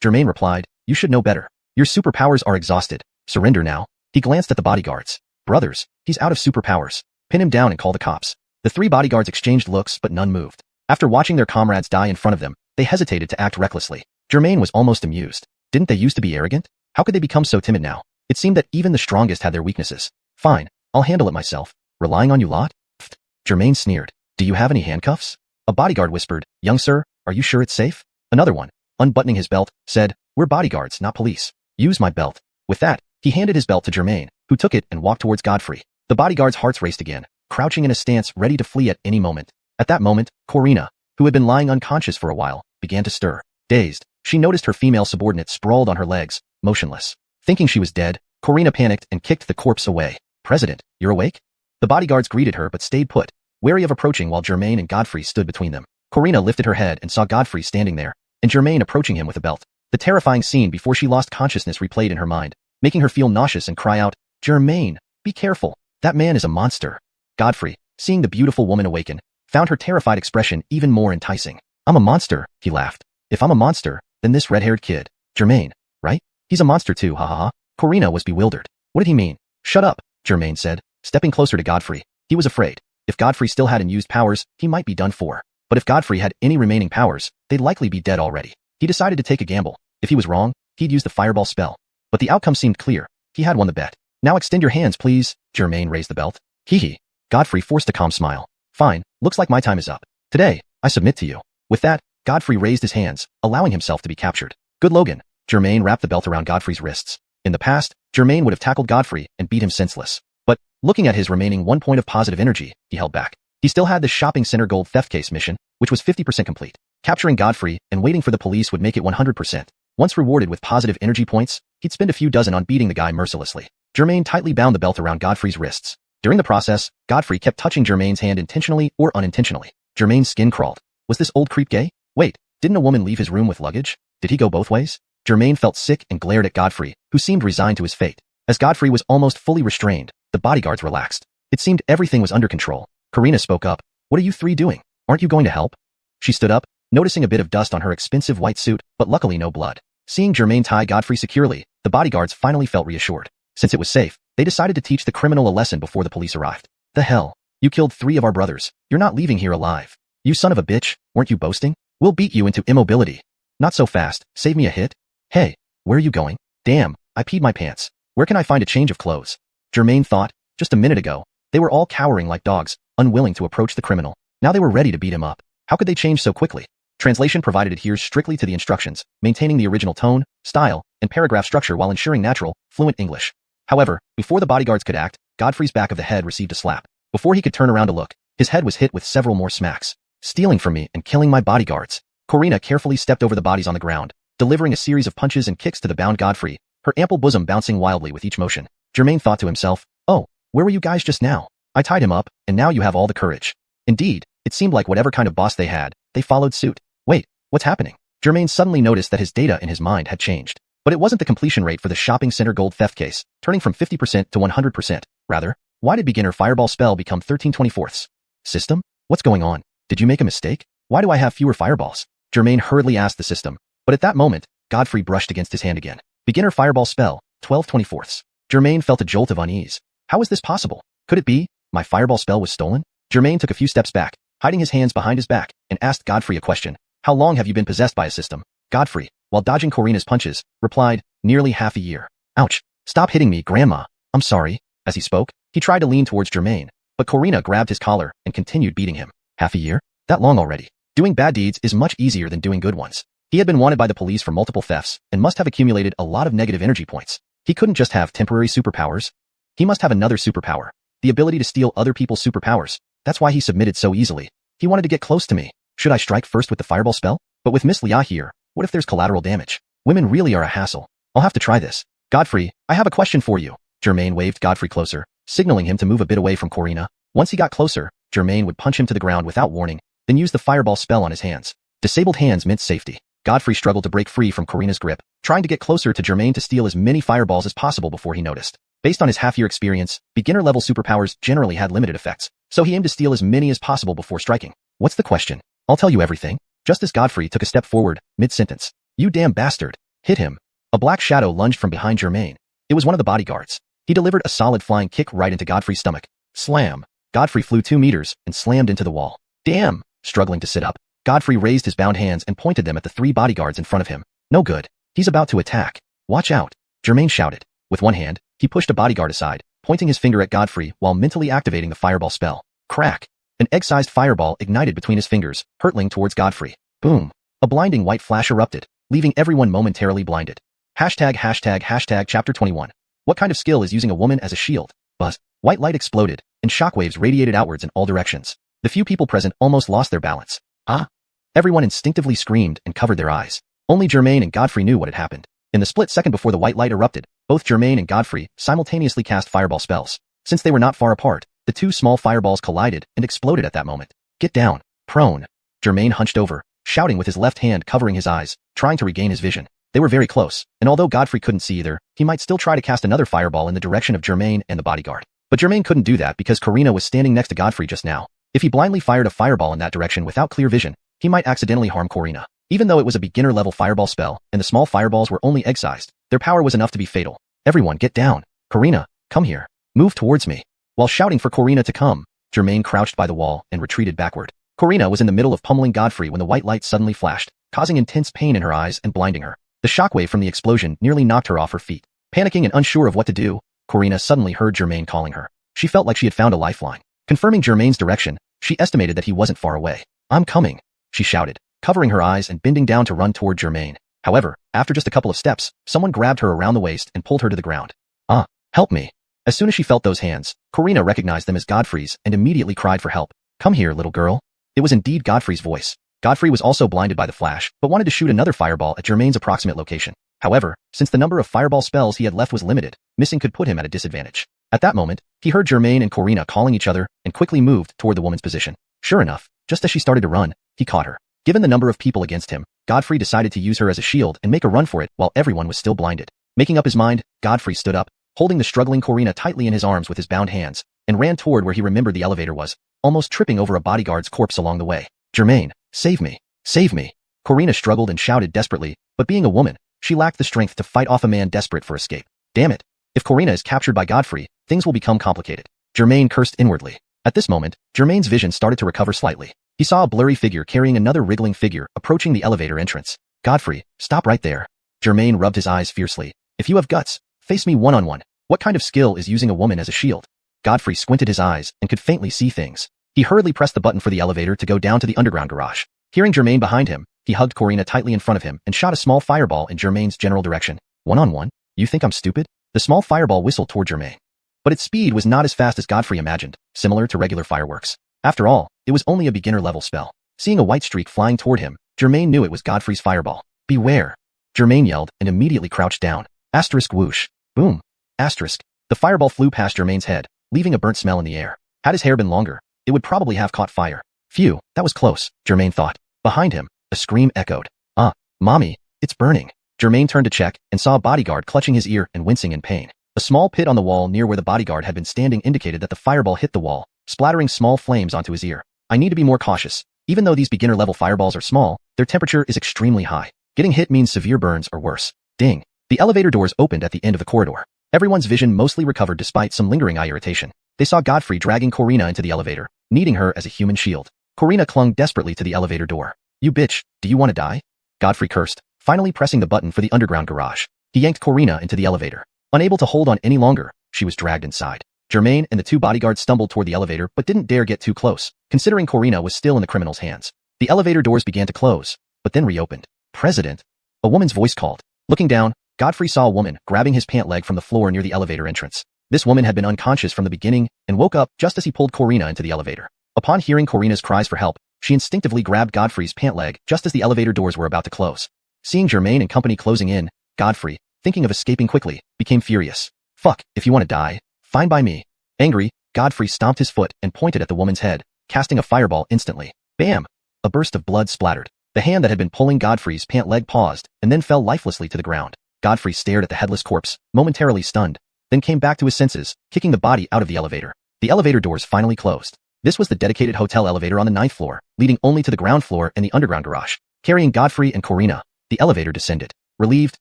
Germain replied, you should know better. Your superpowers are exhausted. Surrender now. He glanced at the bodyguards. Brothers, he's out of superpowers. Pin him down and call the cops. The three bodyguards exchanged looks but none moved. After watching their comrades die in front of them, they hesitated to act recklessly. Germain was almost amused. Didn't they used to be arrogant? How could they become so timid now? It seemed that even the strongest had their weaknesses. Fine, I'll handle it myself. Relying on you lot? Pfft. Germain sneered. Do you have any handcuffs? A bodyguard whispered, young sir, are you sure it's safe? Another one, unbuttoning his belt, said, we're bodyguards, not police. Use my belt. With that, he handed his belt to Germain, who took it and walked towards Godfrey. The bodyguard's hearts raced again, crouching in a stance ready to flee at any moment. At that moment, Corina, who had been lying unconscious for a while, began to stir. Dazed, she noticed her female subordinate sprawled on her legs, motionless. Thinking she was dead, Corina panicked and kicked the corpse away. President, you're awake? The bodyguards greeted her but stayed put, wary of approaching while Germain and Godfrey stood between them. Corina lifted her head and saw Godfrey standing there, and Germain approaching him with a belt. The terrifying scene before she lost consciousness replayed in her mind, making her feel nauseous and cry out, Germain, be careful. That man is a monster. Godfrey, seeing the beautiful woman awaken, found her terrified expression even more enticing. I'm a monster, he laughed. If I'm a monster, then this red-haired kid, Germain, right? He's a monster too, ha ha ha. Corina was bewildered. What did he mean? Shut up, Germain said, stepping closer to Godfrey. He was afraid. If Godfrey still hadn't used powers, he might be done for. But if Godfrey had any remaining powers, they'd likely be dead already. He decided to take a gamble. If he was wrong, he'd use the fireball spell. But the outcome seemed clear. He had won the bet. Now extend your hands, please. Germain raised the belt. Hee. Godfrey forced a calm smile. Fine, looks like my time is up. Today, I submit to you. With that, Godfrey raised his hands, allowing himself to be captured. Good Logan. Germain wrapped the belt around Godfrey's wrists. In the past, Germain would have tackled Godfrey and beat him senseless. But, looking at his remaining 1 point of positive energy, he held back. He still had the shopping center gold theft case mission, which was 50% complete. Capturing Godfrey and waiting for the police would make it 100%. Once rewarded with positive energy points, he'd spend a few dozen on beating the guy mercilessly. Germain tightly bound the belt around Godfrey's wrists. During the process, Godfrey kept touching Germain's hand intentionally or unintentionally. Germain's skin crawled. Was this old creep gay? Wait, didn't a woman leave his room with luggage? Did he go both ways? Germain felt sick and glared at Godfrey, who seemed resigned to his fate. As Godfrey was almost fully restrained, the bodyguards relaxed. It seemed everything was under control. Corina spoke up. What are you three doing? Aren't you going to help? She stood up, noticing a bit of dust on her expensive white suit, but luckily no blood. Seeing Germain tie Godfrey securely, the bodyguards finally felt reassured. Since it was safe, they decided to teach the criminal a lesson before the police arrived. The hell? You killed 3 of our brothers. You're not leaving here alive. You son of a bitch, weren't you boasting? We'll beat you into immobility. Not so fast, save me a hit. Hey, where are you going? Damn, I peed my pants. Where can I find a change of clothes? Germain thought, just a minute ago, they were all cowering like dogs, unwilling to approach the criminal. Now they were ready to beat him up. How could they change so quickly? Translation provided adheres strictly to the instructions, maintaining the original tone, style, and paragraph structure while ensuring natural, fluent English. However, before the bodyguards could act, Godfrey's back of the head received a slap. Before he could turn around to look, his head was hit with several more smacks. Stealing from me and killing my bodyguards. Corina carefully stepped over the bodies on the ground, delivering a series of punches and kicks to the bound Godfrey, her ample bosom bouncing wildly with each motion. Germain thought to himself, oh, where were you guys just now? I tied him up, and now you have all the courage. Indeed, it seemed like whatever kind of boss they had, they followed suit. Wait, what's happening? Germain suddenly noticed that his data in his mind had changed. But it wasn't the completion rate for the shopping center gold theft case, turning from 50% to 100%. Rather, why did beginner fireball spell become 13/24? System? What's going on? Did you make a mistake? Why do I have fewer fireballs? Germain hurriedly asked the system, but at that moment, Godfrey brushed against his hand again. Beginner fireball spell, 12/24. Germain felt a jolt of unease. How was this possible? Could it be my fireball spell was stolen? Germain took a few steps back, hiding his hands behind his back, and asked Godfrey a question. How long have you been possessed by a system? Godfrey, while dodging Corina's punches, replied, nearly half a year. Ouch. Stop hitting me, Grandma. I'm sorry. As he spoke, he tried to lean towards Germain, but Corina grabbed his collar and continued beating him. Half a year? That long already. Doing bad deeds is much easier than doing good ones. He had been wanted by the police for multiple thefts and must have accumulated a lot of negative energy points. He couldn't just have temporary superpowers. He must have another superpower. The ability to steal other people's superpowers. That's why he submitted so easily. He wanted to get close to me. Should I strike first with the fireball spell? But with Miss Lia here, what if there's collateral damage? Women really are a hassle. I'll have to try this. Godfrey, I have a question for you. Germain waved Godfrey closer, signaling him to move a bit away from Corina. Once he got closer, Germain would punch him to the ground without warning, then use the fireball spell on his hands. Disabled hands meant safety. Godfrey struggled to break free from Corina's grip, trying to get closer to Germain to steal as many fireballs as possible before he noticed. Based on his half-year experience, beginner-level superpowers generally had limited effects, so he aimed to steal as many as possible before striking. What's the question? I'll tell you everything. Just as Godfrey took a step forward, mid-sentence. You damn bastard. Hit him. A black shadow lunged from behind Germain. It was one of the bodyguards. He delivered a solid flying kick right into Godfrey's stomach. Slam. Godfrey flew 2 meters and slammed into the wall. Damn. Struggling to sit up, Godfrey raised his bound hands and pointed them at the 3 bodyguards in front of him. No good. He's about to attack. Watch out. Germain shouted. With one hand, he pushed a bodyguard aside, pointing his finger at Godfrey while mentally activating the fireball spell. Crack. An egg-sized fireball ignited between his fingers, hurtling towards Godfrey. Boom. A blinding white flash erupted, leaving everyone momentarily blinded. #### Chapter 21. What kind of skill is using a woman as a shield? Buzz. White light exploded, and shockwaves radiated outwards in all directions. The few people present almost lost their balance. Ah! Everyone instinctively screamed and covered their eyes. Only Germain and Godfrey knew what had happened. In the split second before the white light erupted, both Germain and Godfrey simultaneously cast fireball spells. Since they were not far apart, the 2 small fireballs collided and exploded at that moment. Get down. Prone. Germain hunched over, shouting with his left hand covering his eyes, trying to regain his vision. They were very close, and although Godfrey couldn't see either, he might still try to cast another fireball in the direction of Germain and the bodyguard. But Germain couldn't do that because Corina was standing next to Godfrey just now. If he blindly fired a fireball in that direction without clear vision, he might accidentally harm Corina. Even though it was a beginner-level fireball spell, and the small fireballs were only egg-sized, their power was enough to be fatal. Everyone get down. Corina, come here. Move towards me. While shouting for Corina to come, Germain crouched by the wall and retreated backward. Corina was in the middle of pummeling Godfrey when the white light suddenly flashed, causing intense pain in her eyes and blinding her. The shockwave from the explosion nearly knocked her off her feet. Panicking and unsure of what to do, Corina suddenly heard Germain calling her. She felt like she had found a lifeline. Confirming Germain's direction, she estimated that he wasn't far away. I'm coming, she shouted, covering her eyes and bending down to run toward Germain. However, after just a couple of steps, someone grabbed her around the waist and pulled her to the ground. Ah, help me. As soon as she felt those hands, Corina recognized them as Godfrey's and immediately cried for help. Come here, little girl. It was indeed Godfrey's voice. Godfrey was also blinded by the flash, but wanted to shoot another fireball at Germain's approximate location. However, since the number of fireball spells he had left was limited, missing could put him at a disadvantage. At that moment, he heard Germain and Corina calling each other and quickly moved toward the woman's position. Sure enough, just as she started to run, he caught her. Given the number of people against him, Godfrey decided to use her as a shield and make a run for it while everyone was still blinded. Making up his mind, Godfrey stood up, holding the struggling Corina tightly in his arms with his bound hands, and ran toward where he remembered the elevator was, almost tripping over a bodyguard's corpse along the way. Germain, save me, save me. Corina struggled and shouted desperately, but being a woman, she lacked the strength to fight off a man desperate for escape. Damn it. If Corina is captured by Godfrey, things will become complicated. Germain cursed inwardly. At this moment, Germain's vision started to recover slightly. He saw a blurry figure carrying another wriggling figure approaching the elevator entrance. Godfrey, stop right there. Germain rubbed his eyes fiercely. If you have guts, face me one-on-one. What kind of skill is using a woman as a shield? Godfrey squinted his eyes and could faintly see things. He hurriedly pressed the button for the elevator to go down to the underground garage. Hearing Germain behind him, he hugged Corina tightly in front of him and shot a small fireball in Germain's general direction. One-on-one? You think I'm stupid? The small fireball whistled toward Germain. But its speed was not as fast as Godfrey imagined, similar to regular fireworks. After all, it was only a beginner-level spell. Seeing a white streak flying toward him, Germain knew it was Godfrey's fireball. Beware! Germain yelled and immediately crouched down. Asterisk whoosh. Boom. Asterisk. The fireball flew past Germain's head, leaving a burnt smell in the air. Had his hair been longer, it would probably have caught fire. Phew, that was close, Germain thought. Behind him, a scream echoed. Ah, mommy, it's burning. Germain turned to check and saw a bodyguard clutching his ear and wincing in pain. A small pit on the wall near where the bodyguard had been standing indicated that the fireball hit the wall, splattering small flames onto his ear. I need to be more cautious. Even though these beginner-level fireballs are small, their temperature is extremely high. Getting hit means severe burns or worse. Ding. The elevator doors opened at the end of the corridor. Everyone's vision mostly recovered despite some lingering eye irritation. They saw Godfrey dragging Corina into the elevator, needing her as a human shield. Corina clung desperately to the elevator door. You bitch, do you want to die? Godfrey cursed, finally pressing the button for the underground garage. He yanked Corina into the elevator. Unable to hold on any longer, she was dragged inside. Germain and the two bodyguards stumbled toward the elevator but didn't dare get too close, considering Corina was still in the criminal's hands. The elevator doors began to close, but then reopened. President? A woman's voice called. Looking down, Godfrey saw a woman grabbing his pant leg from the floor near the elevator entrance. This woman had been unconscious from the beginning and woke up just as he pulled Corina into the elevator. Upon hearing Corina's cries for help, she instinctively grabbed Godfrey's pant leg just as the elevator doors were about to close. Seeing Germain and company closing in, Godfrey, thinking of escaping quickly, became furious. Fuck, if you want to die, fine by me. Angry, Godfrey stomped his foot and pointed at the woman's head, casting a fireball instantly. Bam! A burst of blood splattered. The hand that had been pulling Godfrey's pant leg paused and then fell lifelessly to the ground. Godfrey stared at the headless corpse, momentarily stunned, then came back to his senses, kicking the body out of the elevator. The elevator doors finally closed. This was the dedicated hotel elevator on the 9th floor, leading only to the ground floor and the underground garage. Carrying Godfrey and Corina, the elevator descended. Relieved,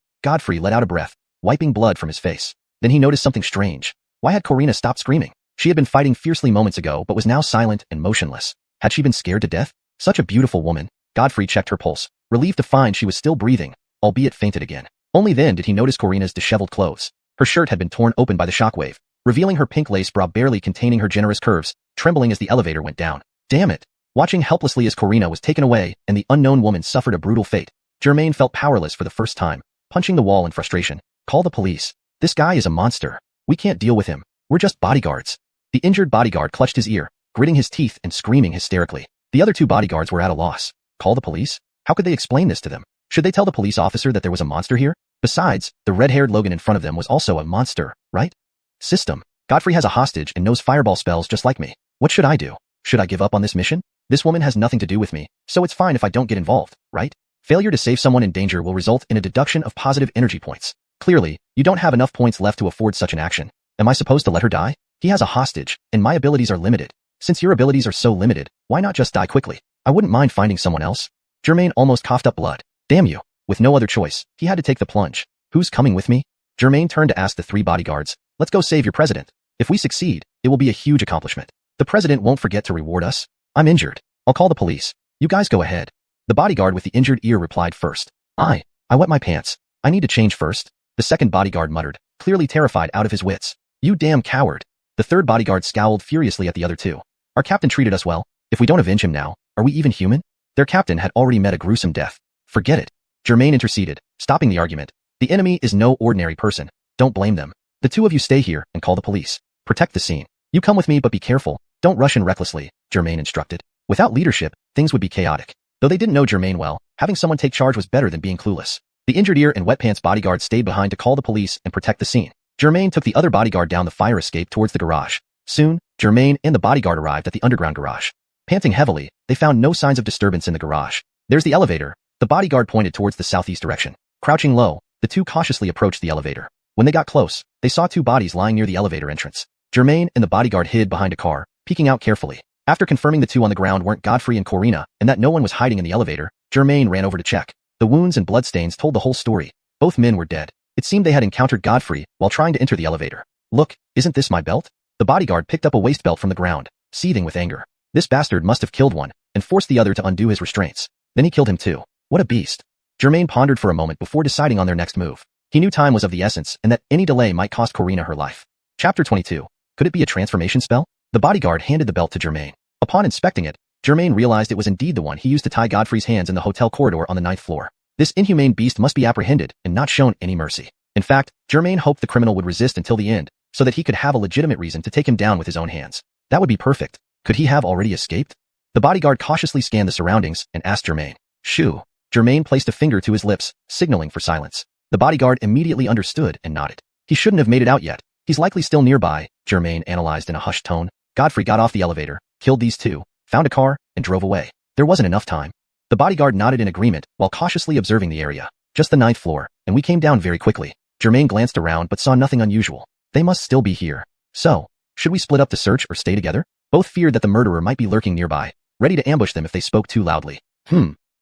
Godfrey let out a breath, wiping blood from his face. Then he noticed something strange. Why had Corina stopped screaming? She had been fighting fiercely moments ago but was now silent and motionless. Had she been scared to death? Such a beautiful woman. Godfrey checked her pulse, relieved to find she was still breathing, albeit fainted again. Only then did he notice Corina's disheveled clothes. Her shirt had been torn open by the shockwave, revealing her pink lace bra barely containing her generous curves, trembling as the elevator went down. Damn it! Watching helplessly as Corina was taken away and the unknown woman suffered a brutal fate, Germain felt powerless for the first time, punching the wall in frustration. Call the police. This guy is a monster. We can't deal with him. We're just bodyguards. The injured bodyguard clutched his ear, gritting his teeth and screaming hysterically. The other two bodyguards were at a loss. Call the police? How could they explain this to them? Should they tell the police officer that there was a monster here? Besides, the red-haired Logan in front of them was also a monster, right? System. Godfrey has a hostage and knows fireball spells just like me. What should I do? Should I give up on this mission? This woman has nothing to do with me, so it's fine if I don't get involved, right? Failure to save someone in danger will result in a deduction of positive energy points. Clearly, you don't have enough points left to afford such an action. Am I supposed to let her die? He has a hostage, and my abilities are limited. Since your abilities are so limited, why not just die quickly? I wouldn't mind finding someone else. Germain almost coughed up blood. Damn you. With no other choice, he had to take the plunge. Who's coming with me? Germain turned to ask the three bodyguards. Let's go save your president. If we succeed, it will be a huge accomplishment. The president won't forget to reward us. I'm injured. I'll call the police. You guys go ahead. The bodyguard with the injured ear replied first. I wet my pants. I need to change first. The second bodyguard muttered, clearly terrified out of his wits. You damn coward. The third bodyguard scowled furiously at the other two. Our captain treated us well. If we don't avenge him now, are we even human? Their captain had already met a gruesome death. Forget it. Germain interceded, stopping the argument. The enemy is no ordinary person. Don't blame them. The two of you stay here and call the police. Protect the scene. You come with me but be careful. Don't rush in recklessly, Germain instructed. Without leadership, things would be chaotic. Though they didn't know Germain well, having someone take charge was better than being clueless. The injured ear and wet pants bodyguard stayed behind to call the police and protect the scene. Germain took the other bodyguard down the fire escape towards the garage. Soon, Germain and the bodyguard arrived at the underground garage. Panting heavily, they found no signs of disturbance in the garage. There's the elevator. The bodyguard pointed towards the southeast direction. Crouching low, the two cautiously approached the elevator. When they got close, they saw two bodies lying near the elevator entrance. Germain and the bodyguard hid behind a car, peeking out carefully. After confirming the two on the ground weren't Godfrey and Corina, and that no one was hiding in the elevator, Germain ran over to check. The wounds and bloodstains told the whole story. Both men were dead. It seemed they had encountered Godfrey while trying to enter the elevator. Look, isn't this my belt? The bodyguard picked up a waist belt from the ground, seething with anger. This bastard must have killed one, and forced the other to undo his restraints. Then he killed him too. What a beast. Germain pondered for a moment before deciding on their next move. He knew time was of the essence and that any delay might cost Corina her life. Chapter 22. Could it be a transformation spell? The bodyguard handed the belt to Germain. Upon inspecting it, Germain realized it was indeed the one he used to tie Godfrey's hands in the hotel corridor on the 9th floor. This inhumane beast must be apprehended and not shown any mercy. In fact, Germain hoped the criminal would resist until the end, so that he could have a legitimate reason to take him down with his own hands. That would be perfect. Could he have already escaped? The bodyguard cautiously scanned the surroundings and asked Germain. Shoo. Germain placed a finger to his lips, signaling for silence. The bodyguard immediately understood and nodded. He shouldn't have made it out yet. He's likely still nearby, Germain analyzed in a hushed tone. Godfrey got off the elevator, killed these two, found a car, and drove away. There wasn't enough time. The bodyguard nodded in agreement while cautiously observing the area. Just the 9th floor, and we came down very quickly. Germain glanced around but saw nothing unusual. They must still be here. So, should we split up the search or stay together? Both feared that the murderer might be lurking nearby. ready to ambush them if they spoke too loudly.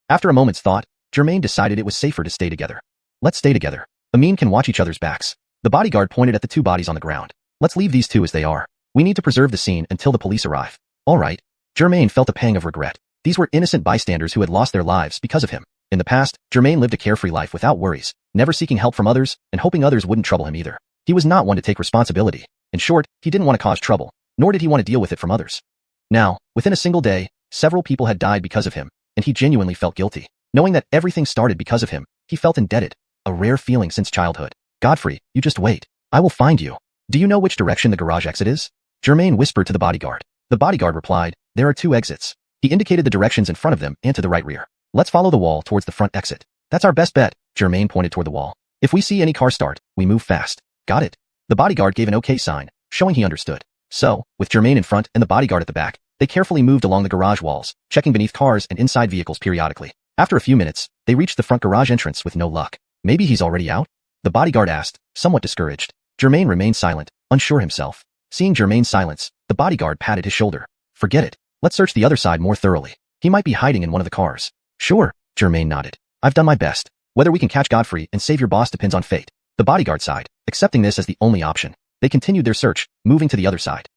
After a moment's thought, Germain decided it was safer to stay together. Let's stay together. Amin can watch each other's backs. The bodyguard pointed at the two bodies on the ground. Let's leave these two as they are. We need to preserve the scene until the police arrive. All right. Germain felt a pang of regret. These were innocent bystanders who had lost their lives because of him. In the past, Germain lived a carefree life without worries, never seeking help from others and hoping others wouldn't trouble him either. He was not one to take responsibility. In short, he didn't want to cause trouble, nor did he want to deal with it from others. Now, within a single day, several people had died because of him, and he genuinely felt guilty. Knowing that everything started because of him, he felt indebted, a rare feeling since childhood. Godfrey, you just wait. I will find you. Do you know which direction the garage exit is? Germain whispered to the bodyguard. The bodyguard replied, there are two exits. He indicated the directions in front of them and to the right rear. Let's follow the wall towards the front exit. That's our best bet. Germain pointed toward the wall. If we see any car start, we move fast. Got it. The bodyguard gave an okay sign, showing he understood. So, with Germain in front and the bodyguard at the back, they carefully moved along the garage walls, checking beneath cars and inside vehicles periodically. After a few minutes, they reached the front garage entrance with no luck. Maybe he's already out? The bodyguard asked, somewhat discouraged. Germain remained silent, unsure himself. Seeing Germain's silence, the bodyguard patted his shoulder. Forget it. Let's search the other side more thoroughly. He might be hiding in one of the cars. Sure, Germain nodded. I've done my best. Whether we can catch Godfrey and save your boss depends on fate. The bodyguard sighed, accepting this as the only option. They continued their search, moving to the other side.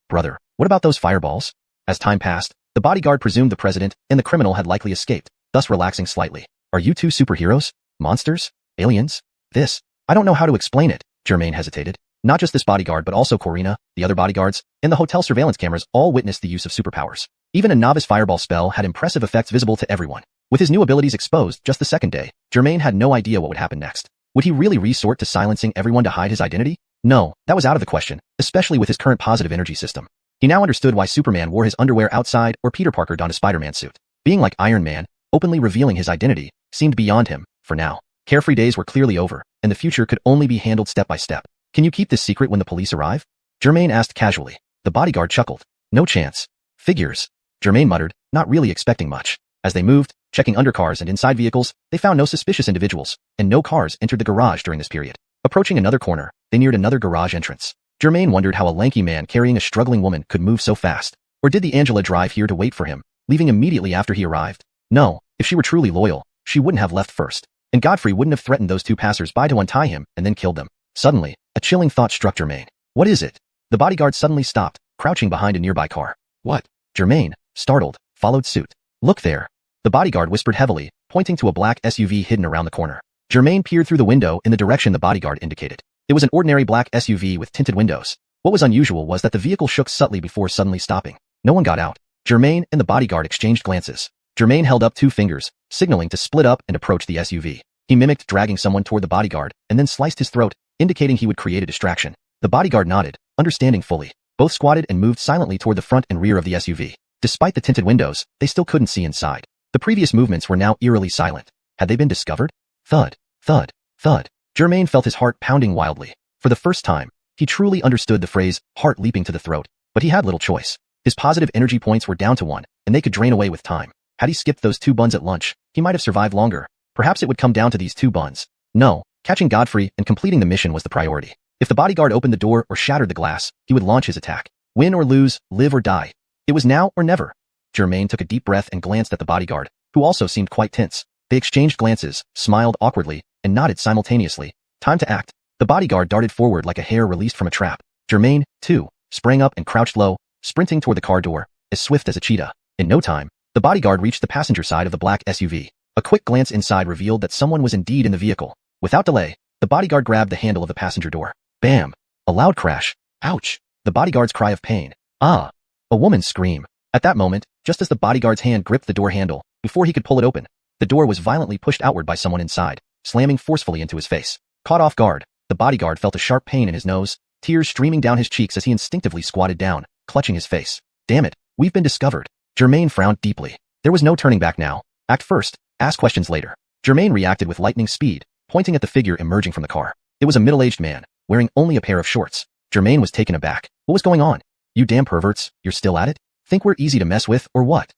Brother, what about those fireballs? As time passed, the bodyguard presumed the president and the criminal had likely escaped, thus relaxing slightly. Are you two superheroes? Monsters? Aliens? I don't know how to explain it, Germain hesitated. Not just this bodyguard but also Corina, the other bodyguards, and the hotel surveillance cameras all witnessed the use of superpowers. Even a novice fireball spell had impressive effects visible to everyone. With his new abilities exposed just the second day, Germain had no idea what would happen next. Would he really resort to silencing everyone to hide his identity? No, that was out of the question, especially with his current positive energy system. He now understood why Superman wore his underwear outside or Peter Parker donned a Spider-Man suit. Being like Iron Man, openly revealing his identity, seemed beyond him, for now. Carefree days were clearly over, and the future could only be handled step by step. Can you keep this secret when the police arrive? Germain asked casually. The bodyguard chuckled. No chance. Figures. Germain muttered, not really expecting much. As they moved, checking undercars and inside vehicles, they found no suspicious individuals, and no cars entered the garage during this period. Approaching another corner, they neared another garage entrance. Germain wondered how a lanky man carrying a struggling woman could move so fast. Or did the Angela drive here to wait for him, leaving immediately after he arrived? No, if she were truly loyal, she wouldn't have left first. And Godfrey wouldn't have threatened those two passers-by to untie him and then killed them. Suddenly, a chilling thought struck Germain. What is it? The bodyguard suddenly stopped, crouching behind a nearby car. What? Germain, startled, followed suit. Look there. The bodyguard whispered heavily, pointing to a black SUV hidden around the corner. Germain peered through the window in the direction the bodyguard indicated. It was an ordinary black SUV with tinted windows. What was unusual was that the vehicle shook subtly before suddenly stopping. No one got out. Germain and the bodyguard exchanged glances. Germain held up two fingers, signaling to split up and approach the SUV. He mimicked dragging someone toward the bodyguard and then sliced his throat, indicating he would create a distraction. The bodyguard nodded, understanding fully. Both squatted and moved silently toward the front and rear of the SUV. Despite the tinted windows, they still couldn't see inside. The previous movements were now eerily silent. Had they been discovered? Thud, thud, thud. Germain felt his heart pounding wildly. For the first time, he truly understood the phrase, heart leaping to the throat. But he had little choice. His positive energy points were down to 1, and they could drain away with time. Had he skipped those 2 buns at lunch, he might have survived longer. Perhaps it would come down to these 2 buns. No, catching Godfrey and completing the mission was the priority. If the bodyguard opened the door or shattered the glass, he would launch his attack. Win or lose, live or die. It was now or never. Germain took a deep breath and glanced at the bodyguard, who also seemed quite tense. They exchanged glances, smiled awkwardly, and nodded simultaneously. Time to act. The bodyguard darted forward like a hare released from a trap. Germain, too, sprang up and crouched low, sprinting toward the car door, as swift as a cheetah. In no time, the bodyguard reached the passenger side of the black SUV. A quick glance inside revealed that someone was indeed in the vehicle. Without delay, the bodyguard grabbed the handle of the passenger door. Bam! A loud crash. Ouch! The bodyguard's cry of pain. Ah! A woman's scream. At that moment, just as the bodyguard's hand gripped the door handle, before he could pull it open, the door was violently pushed outward by someone inside, slamming forcefully into his face. Caught off guard, the bodyguard felt a sharp pain in his nose, tears streaming down his cheeks as he instinctively squatted down, clutching his face. Damn it, we've been discovered. Germain frowned deeply. There was no turning back now. Act first, ask questions later. Germain reacted with lightning speed, pointing at the figure emerging from the car. It was a middle-aged man, wearing only a pair of shorts. Germain was taken aback. What was going on? You damn perverts, you're still at it? Think we're easy to mess with, or what?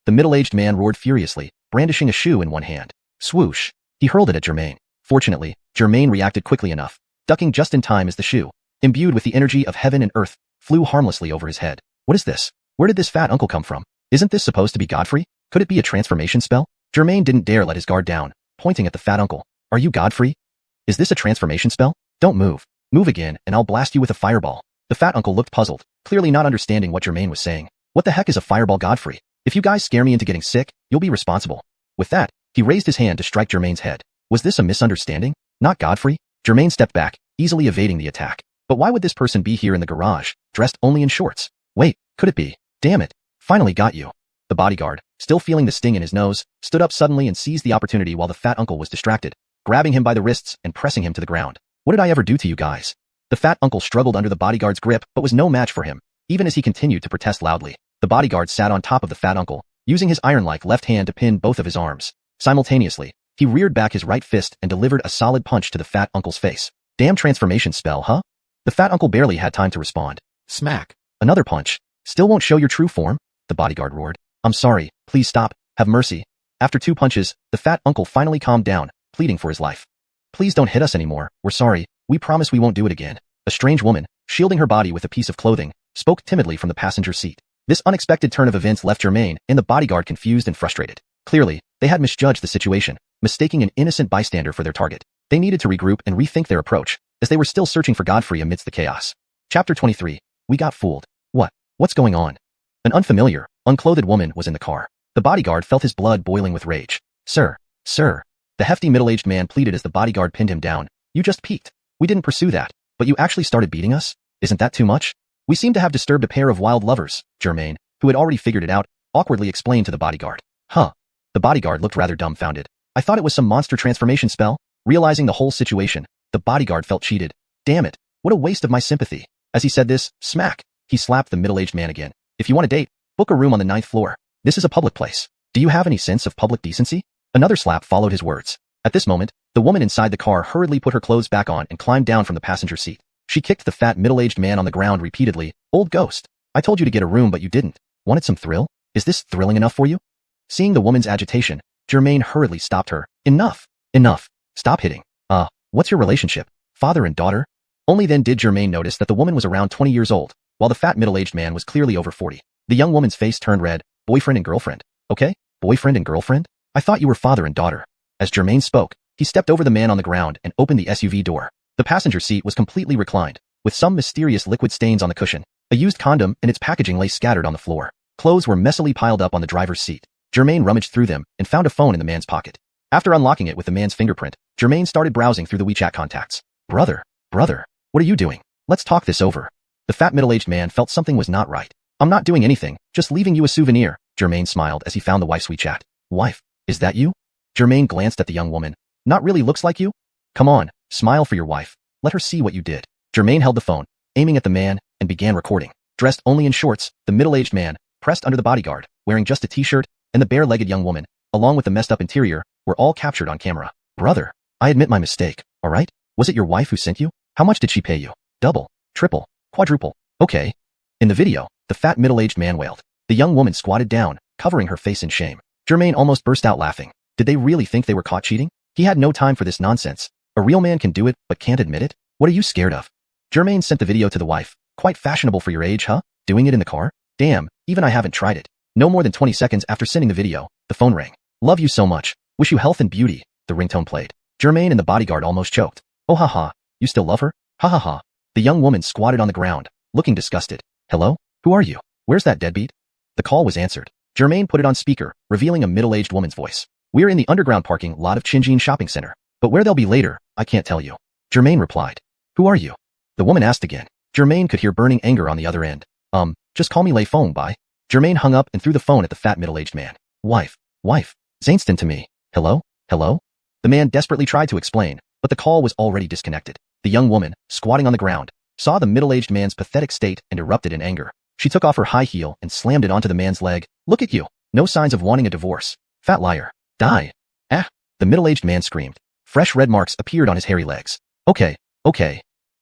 The middle-aged man roared furiously, brandishing a shoe in one hand. Swoosh! He hurled it at Germain. Fortunately, Germain reacted quickly enough, ducking just in time as the shoe, imbued with the energy of heaven and earth, flew harmlessly over his head. What is this? Where did this fat uncle come from? Isn't this supposed to be Godfrey? Could it be a transformation spell? Germain didn't dare let his guard down, pointing at the fat uncle. Are you Godfrey? Is this a transformation spell? Don't move. Move again, and I'll blast you with a fireball. The fat uncle looked puzzled, clearly not understanding what Germain was saying. What the heck is a fireball, Godfrey? If you guys scare me into getting sick, you'll be responsible. With that, he raised his hand to strike Germain's head. Was this a misunderstanding? Not Godfrey? Germain stepped back, easily evading the attack. But why would this person be here in the garage, dressed only in shorts? Wait, could it be? Damn it. Finally got you. The bodyguard, still feeling the sting in his nose, stood up suddenly and seized the opportunity while the fat uncle was distracted, grabbing him by the wrists and pressing him to the ground. What did I ever do to you guys? The fat uncle struggled under the bodyguard's grip but was no match for him, even as he continued to protest loudly. The bodyguard sat on top of the fat uncle, using his iron-like left hand to pin both of his arms. Simultaneously, he reared back his right fist and delivered a solid punch to the fat uncle's face. Damn transformation spell, huh? The fat uncle barely had time to respond. Smack. Another punch. Still won't show your true form? The bodyguard roared. I'm sorry, please stop, have mercy. After 2 punches, the fat uncle finally calmed down, pleading for his life. Please don't hit us anymore, we're sorry, we promise we won't do it again. A strange woman, shielding her body with a piece of clothing, spoke timidly from the passenger seat. This unexpected turn of events left Germain and the bodyguard confused and frustrated. Clearly, they had misjudged the situation, mistaking an innocent bystander for their target. They needed to regroup and rethink their approach, as they were still searching for Godfrey amidst the chaos. Chapter 23. We got fooled. What's going on? An unfamiliar, unclothed woman was in the car. The bodyguard felt his blood boiling with rage. Sir. The hefty middle-aged man pleaded as the bodyguard pinned him down. You just peeked. We didn't pursue that, but you actually started beating us? Isn't that too much? We seem to have disturbed a pair of wild lovers, Germain, who had already figured it out, awkwardly explained to the bodyguard. Huh. The bodyguard looked rather dumbfounded. I thought it was some monster transformation spell. Realizing the whole situation, the bodyguard felt cheated. Damn it, what a waste of my sympathy. As he said this, smack, he slapped the middle-aged man again. If you want a date, book a room on the 9th floor. This is a public place. Do you have any sense of public decency? Another slap followed his words. At this moment, the woman inside the car hurriedly put her clothes back on and climbed down from the passenger seat. She kicked the fat middle-aged man on the ground repeatedly. Old ghost. I told you to get a room but you didn't. Wanted some thrill? Is this thrilling enough for you? Seeing the woman's agitation, Germain hurriedly stopped her. Enough. Stop hitting. What's your relationship? Father and daughter? Only then did Germain notice that the woman was around 20 years old, while the fat middle-aged man was clearly over 40. The young woman's face turned red. Boyfriend and girlfriend. Okay? Boyfriend and girlfriend? I thought you were father and daughter. As Germain spoke, he stepped over the man on the ground and opened the SUV door. The passenger seat was completely reclined, with some mysterious liquid stains on the cushion. A used condom and its packaging lay scattered on the floor. Clothes were messily piled up on the driver's seat. Germain rummaged through them and found a phone in the man's pocket. After unlocking it with the man's fingerprint, Germain started browsing through the WeChat contacts. Brother, what are you doing? Let's talk this over. The fat middle-aged man felt something was not right. I'm not doing anything, just leaving you a souvenir. Germain smiled as he found the wife's WeChat. Wife, is that you? Germain glanced at the young woman. Not really looks like you? Come on, smile for your wife. Let her see what you did. Germain held the phone, aiming at the man, and began recording. Dressed only in shorts, the middle-aged man, pressed under the bodyguard, wearing just a t-shirt, and the bare-legged young woman, along with the messed-up interior, were all captured on camera. Brother, I admit my mistake, alright? Was it your wife who sent you? How much did she pay you? Double, triple, quadruple. Okay. In the video, the fat middle-aged man wailed. The young woman squatted down, covering her face in shame. Germain almost burst out laughing. Did they really think they were caught cheating? He had no time for this nonsense. A real man can do it, but can't admit it? What are you scared of? Germain sent the video to the wife. Quite fashionable for your age, huh? Doing it in the car? Damn, even I haven't tried it. No more than 20 seconds after sending the video, the phone rang. Love you so much. Wish you health and beauty. The ringtone played. Germain and the bodyguard almost choked. Oh haha, you still love her? Ha ha ha. The young woman squatted on the ground, looking disgusted. Hello? Who are you? Where's that deadbeat? The call was answered. Germain put it on speaker, revealing a middle-aged woman's voice. We're in the underground parking lot of Xiuxian shopping center. But where they'll be later, I can't tell you. Germain replied. Who are you? The woman asked again. Germain could hear burning anger on the other end. Just call me Lei Feng, bye. Germain hung up and threw the phone at the fat middle-aged man. Wife. Zainston to me. Hello? The man desperately tried to explain, but the call was already disconnected. The young woman, squatting on the ground, saw the middle-aged man's pathetic state and erupted in anger. She took off her high heel and slammed it onto the man's leg. Look at you. No signs of wanting a divorce. Fat liar. Die. Ah. The middle-aged man screamed. Fresh red marks appeared on his hairy legs. Okay.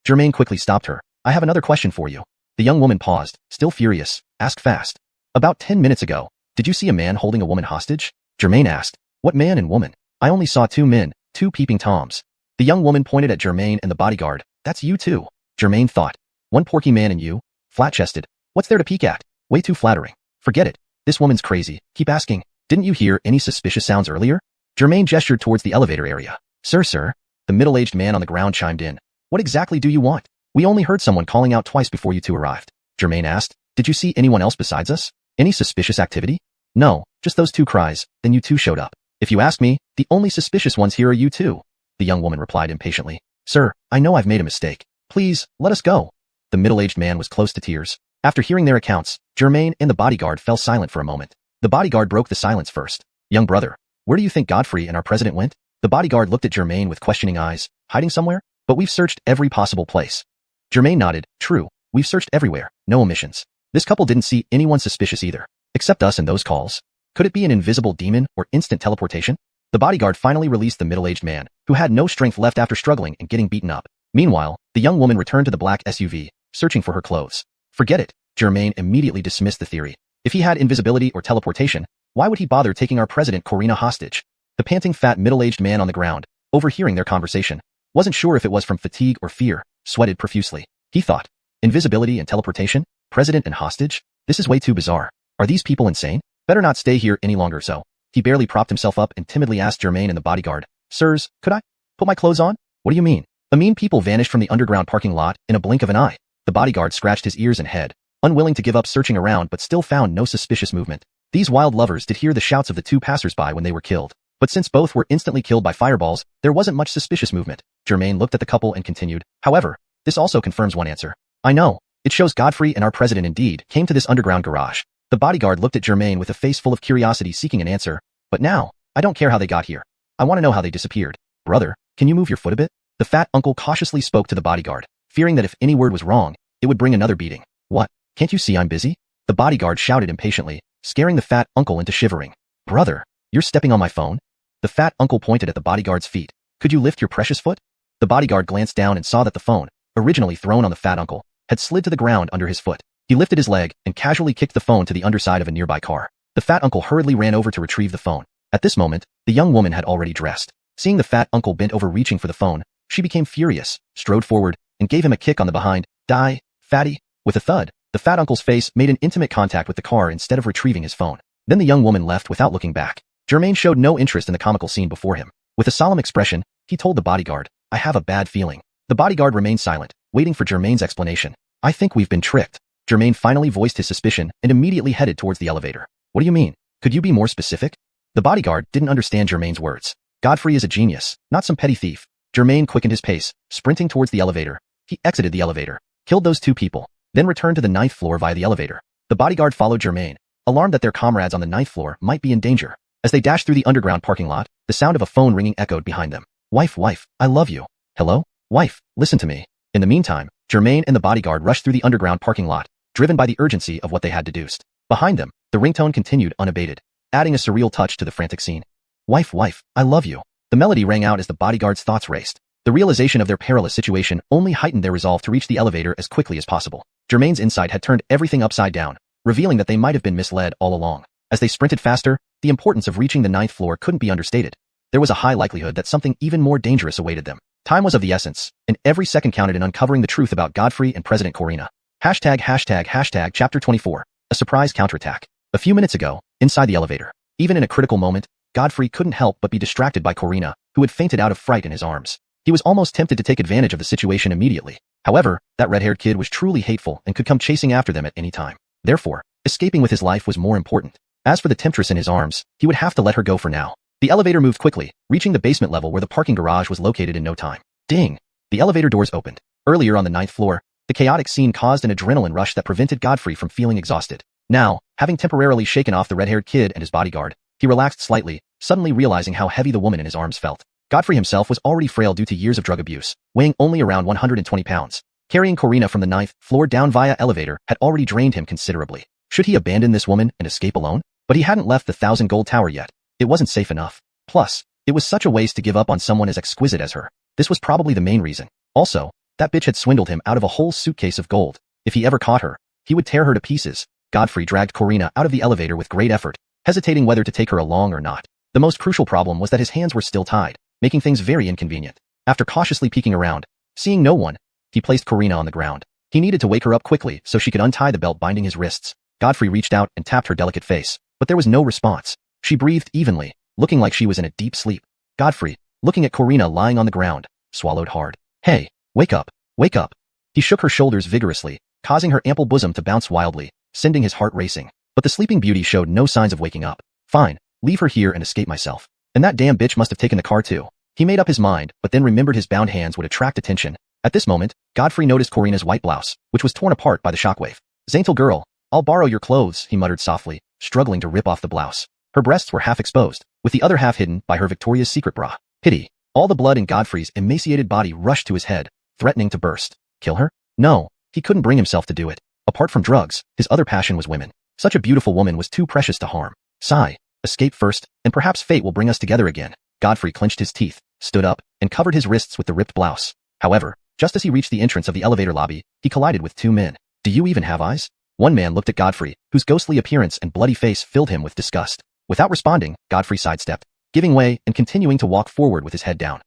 Germain quickly stopped her. I have another question for you. The young woman paused, still furious. Ask fast. About 10 minutes ago, did you see a man holding a woman hostage? Germain asked. What man and woman? I only saw 2 men, 2 peeping toms. The young woman pointed at Germain and the bodyguard. That's you too. Germain thought. One porky man and you, flat-chested. What's there to peek at? Way too flattering. Forget it. This woman's crazy. Keep asking. Didn't you hear any suspicious sounds earlier? Germain gestured towards the elevator area. Sir. The middle-aged man on the ground chimed in. What exactly do you want? We only heard someone calling out twice before you two arrived. Germain asked. Did you see anyone else besides us? Any suspicious activity? No, just those two cries, then you two showed up. If you ask me, the only suspicious ones here are you two. The young woman replied impatiently. Sir, I know I've made a mistake. Please, let us go. The middle-aged man was close to tears. After hearing their accounts, Germain and the bodyguard fell silent for a moment. The bodyguard broke the silence first. Young brother, where do you think Godfrey and our president went? The bodyguard looked at Germain with questioning eyes. Hiding somewhere? But we've searched every possible place. Germain nodded. True, we've searched everywhere. No omissions. This couple didn't see anyone suspicious either, except us and those calls. Could it be an invisible demon or instant teleportation? The bodyguard finally released the middle-aged man, who had no strength left after struggling and getting beaten up. Meanwhile, the young woman returned to the black SUV, searching for her clothes. Forget it. Germain immediately dismissed the theory. If he had invisibility or teleportation, why would he bother taking our president Corina hostage? The panting fat middle-aged man on the ground, overhearing their conversation, wasn't sure if it was from fatigue or fear, sweated profusely. He thought, invisibility and teleportation? President and hostage? This is way too bizarre. Are these people insane? Better not stay here any longer so. He barely propped himself up and timidly asked Germain and the bodyguard, Sirs, could I put my clothes on? What do you mean? The mean people vanished from the underground parking lot in a blink of an eye. The bodyguard scratched his ears and head, unwilling to give up searching around but still found no suspicious movement. These wild lovers did hear the shouts of the two passers-by when they were killed. But since both were instantly killed by fireballs, there wasn't much suspicious movement. Germain looked at the couple and continued, However, this also confirms one answer. I know. It shows Godfrey and our president indeed came to this underground garage. The bodyguard looked at Germain with a face full of curiosity seeking an answer. But now, I don't care how they got here. I want to know how they disappeared. Brother, can you move your foot a bit? The fat uncle cautiously spoke to the bodyguard, fearing that if any word was wrong, it would bring another beating. What? Can't you see I'm busy? The bodyguard shouted impatiently, scaring the fat uncle into shivering. Brother, you're stepping on my phone? The fat uncle pointed at the bodyguard's feet. Could you lift your precious foot? The bodyguard glanced down and saw that the phone, originally thrown on the fat uncle, had slid to the ground under his foot. He lifted his leg and casually kicked the phone to the underside of a nearby car. The fat uncle hurriedly ran over to retrieve the phone. At this moment, the young woman had already dressed. Seeing the fat uncle bent over reaching for the phone, she became furious, strode forward, and gave him a kick on the behind. Die, fatty. With a thud, the fat uncle's face made an intimate contact with the car instead of retrieving his phone. Then the young woman left without looking back. Germain showed no interest in the comical scene before him. With a solemn expression, he told the bodyguard, I have a bad feeling. The bodyguard remained silent, waiting for Germain's explanation. I think we've been tricked. Germain finally voiced his suspicion and immediately headed towards the elevator. What do you mean? Could you be more specific? The bodyguard didn't understand Germain's words. Godfrey is a genius, not some petty thief. Germain quickened his pace, sprinting towards the elevator. He exited the elevator, killed those two people, then returned to the 9th floor via the elevator. The bodyguard followed Germain, alarmed that their comrades on the 9th floor might be in danger. As they dashed through the underground parking lot, the sound of a phone ringing echoed behind them. Wife, I love you. Hello? Wife, listen to me. In the meantime, Germain and the bodyguard rushed through the underground parking lot, driven by the urgency of what they had deduced. Behind them, the ringtone continued unabated, adding a surreal touch to the frantic scene. Wife, I love you. The melody rang out as the bodyguard's thoughts raced. The realization of their perilous situation only heightened their resolve to reach the elevator as quickly as possible. Germain's insight had turned everything upside down, revealing that they might have been misled all along. As they sprinted faster, the importance of reaching the 9th floor couldn't be understated. There was a high likelihood that something even more dangerous awaited them. Time was of the essence, and every second counted in uncovering the truth about Godfrey and President Corina. Hashtag Chapter 24. A surprise counterattack. A few minutes ago, inside the elevator, even in a critical moment, Godfrey couldn't help but be distracted by Corina, who had fainted out of fright in his arms. He was almost tempted to take advantage of the situation immediately. However, that red-haired kid was truly hateful and could come chasing after them at any time. Therefore, escaping with his life was more important. As for the temptress in his arms, he would have to let her go for now. The elevator moved quickly, reaching the basement level where the parking garage was located in no time. Ding! The elevator doors opened. Earlier on the 9th floor, the chaotic scene caused an adrenaline rush that prevented Godfrey from feeling exhausted. Now, having temporarily shaken off the red-haired kid and his bodyguard, he relaxed slightly, suddenly realizing how heavy the woman in his arms felt. Godfrey himself was already frail due to years of drug abuse, weighing only around 120 pounds. Carrying Corina from the 9th floor down via elevator had already drained him considerably. Should he abandon this woman and escape alone? But he hadn't left the 1,000 gold tower yet. It wasn't safe enough. Plus, it was such a waste to give up on someone as exquisite as her. This was probably the main reason. Also, that bitch had swindled him out of a whole suitcase of gold. If he ever caught her, he would tear her to pieces. Godfrey dragged Corina out of the elevator with great effort, hesitating whether to take her along or not. The most crucial problem was that his hands were still tied, making things very inconvenient. After cautiously peeking around, seeing no one, he placed Corina on the ground. He needed to wake her up quickly so she could untie the belt binding his wrists. Godfrey reached out and tapped her delicate face, but there was no response. She breathed evenly, looking like she was in a deep sleep. Godfrey, looking at Corina lying on the ground, swallowed hard. Hey, wake up, wake up. He shook her shoulders vigorously, causing her ample bosom to bounce wildly, sending his heart racing. But the sleeping beauty showed no signs of waking up. Fine, leave her here and escape myself. And that damn bitch must have taken the car too. He made up his mind, but then remembered his bound hands would attract attention. At this moment, Godfrey noticed Corina's white blouse, which was torn apart by the shockwave. Zaintel girl, I'll borrow your clothes, he muttered softly, struggling to rip off the blouse. Her breasts were half exposed, with the other half hidden by her Victoria's Secret bra. Pity. All the blood in Godfrey's emaciated body rushed to his head, threatening to burst. Kill her? No, he couldn't bring himself to do it. Apart from drugs, his other passion was women. Such a beautiful woman was too precious to harm. Sigh. Escape first, and perhaps fate will bring us together again. Godfrey clenched his teeth, stood up, and covered his wrists with the ripped blouse. However, just as he reached the entrance of the elevator lobby, he collided with two men. Do you even have eyes? One man looked at Godfrey, whose ghostly appearance and bloody face filled him with disgust. Without responding, Godfrey sidestepped, giving way and continuing to walk forward with his head down.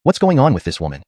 What's going on with this woman?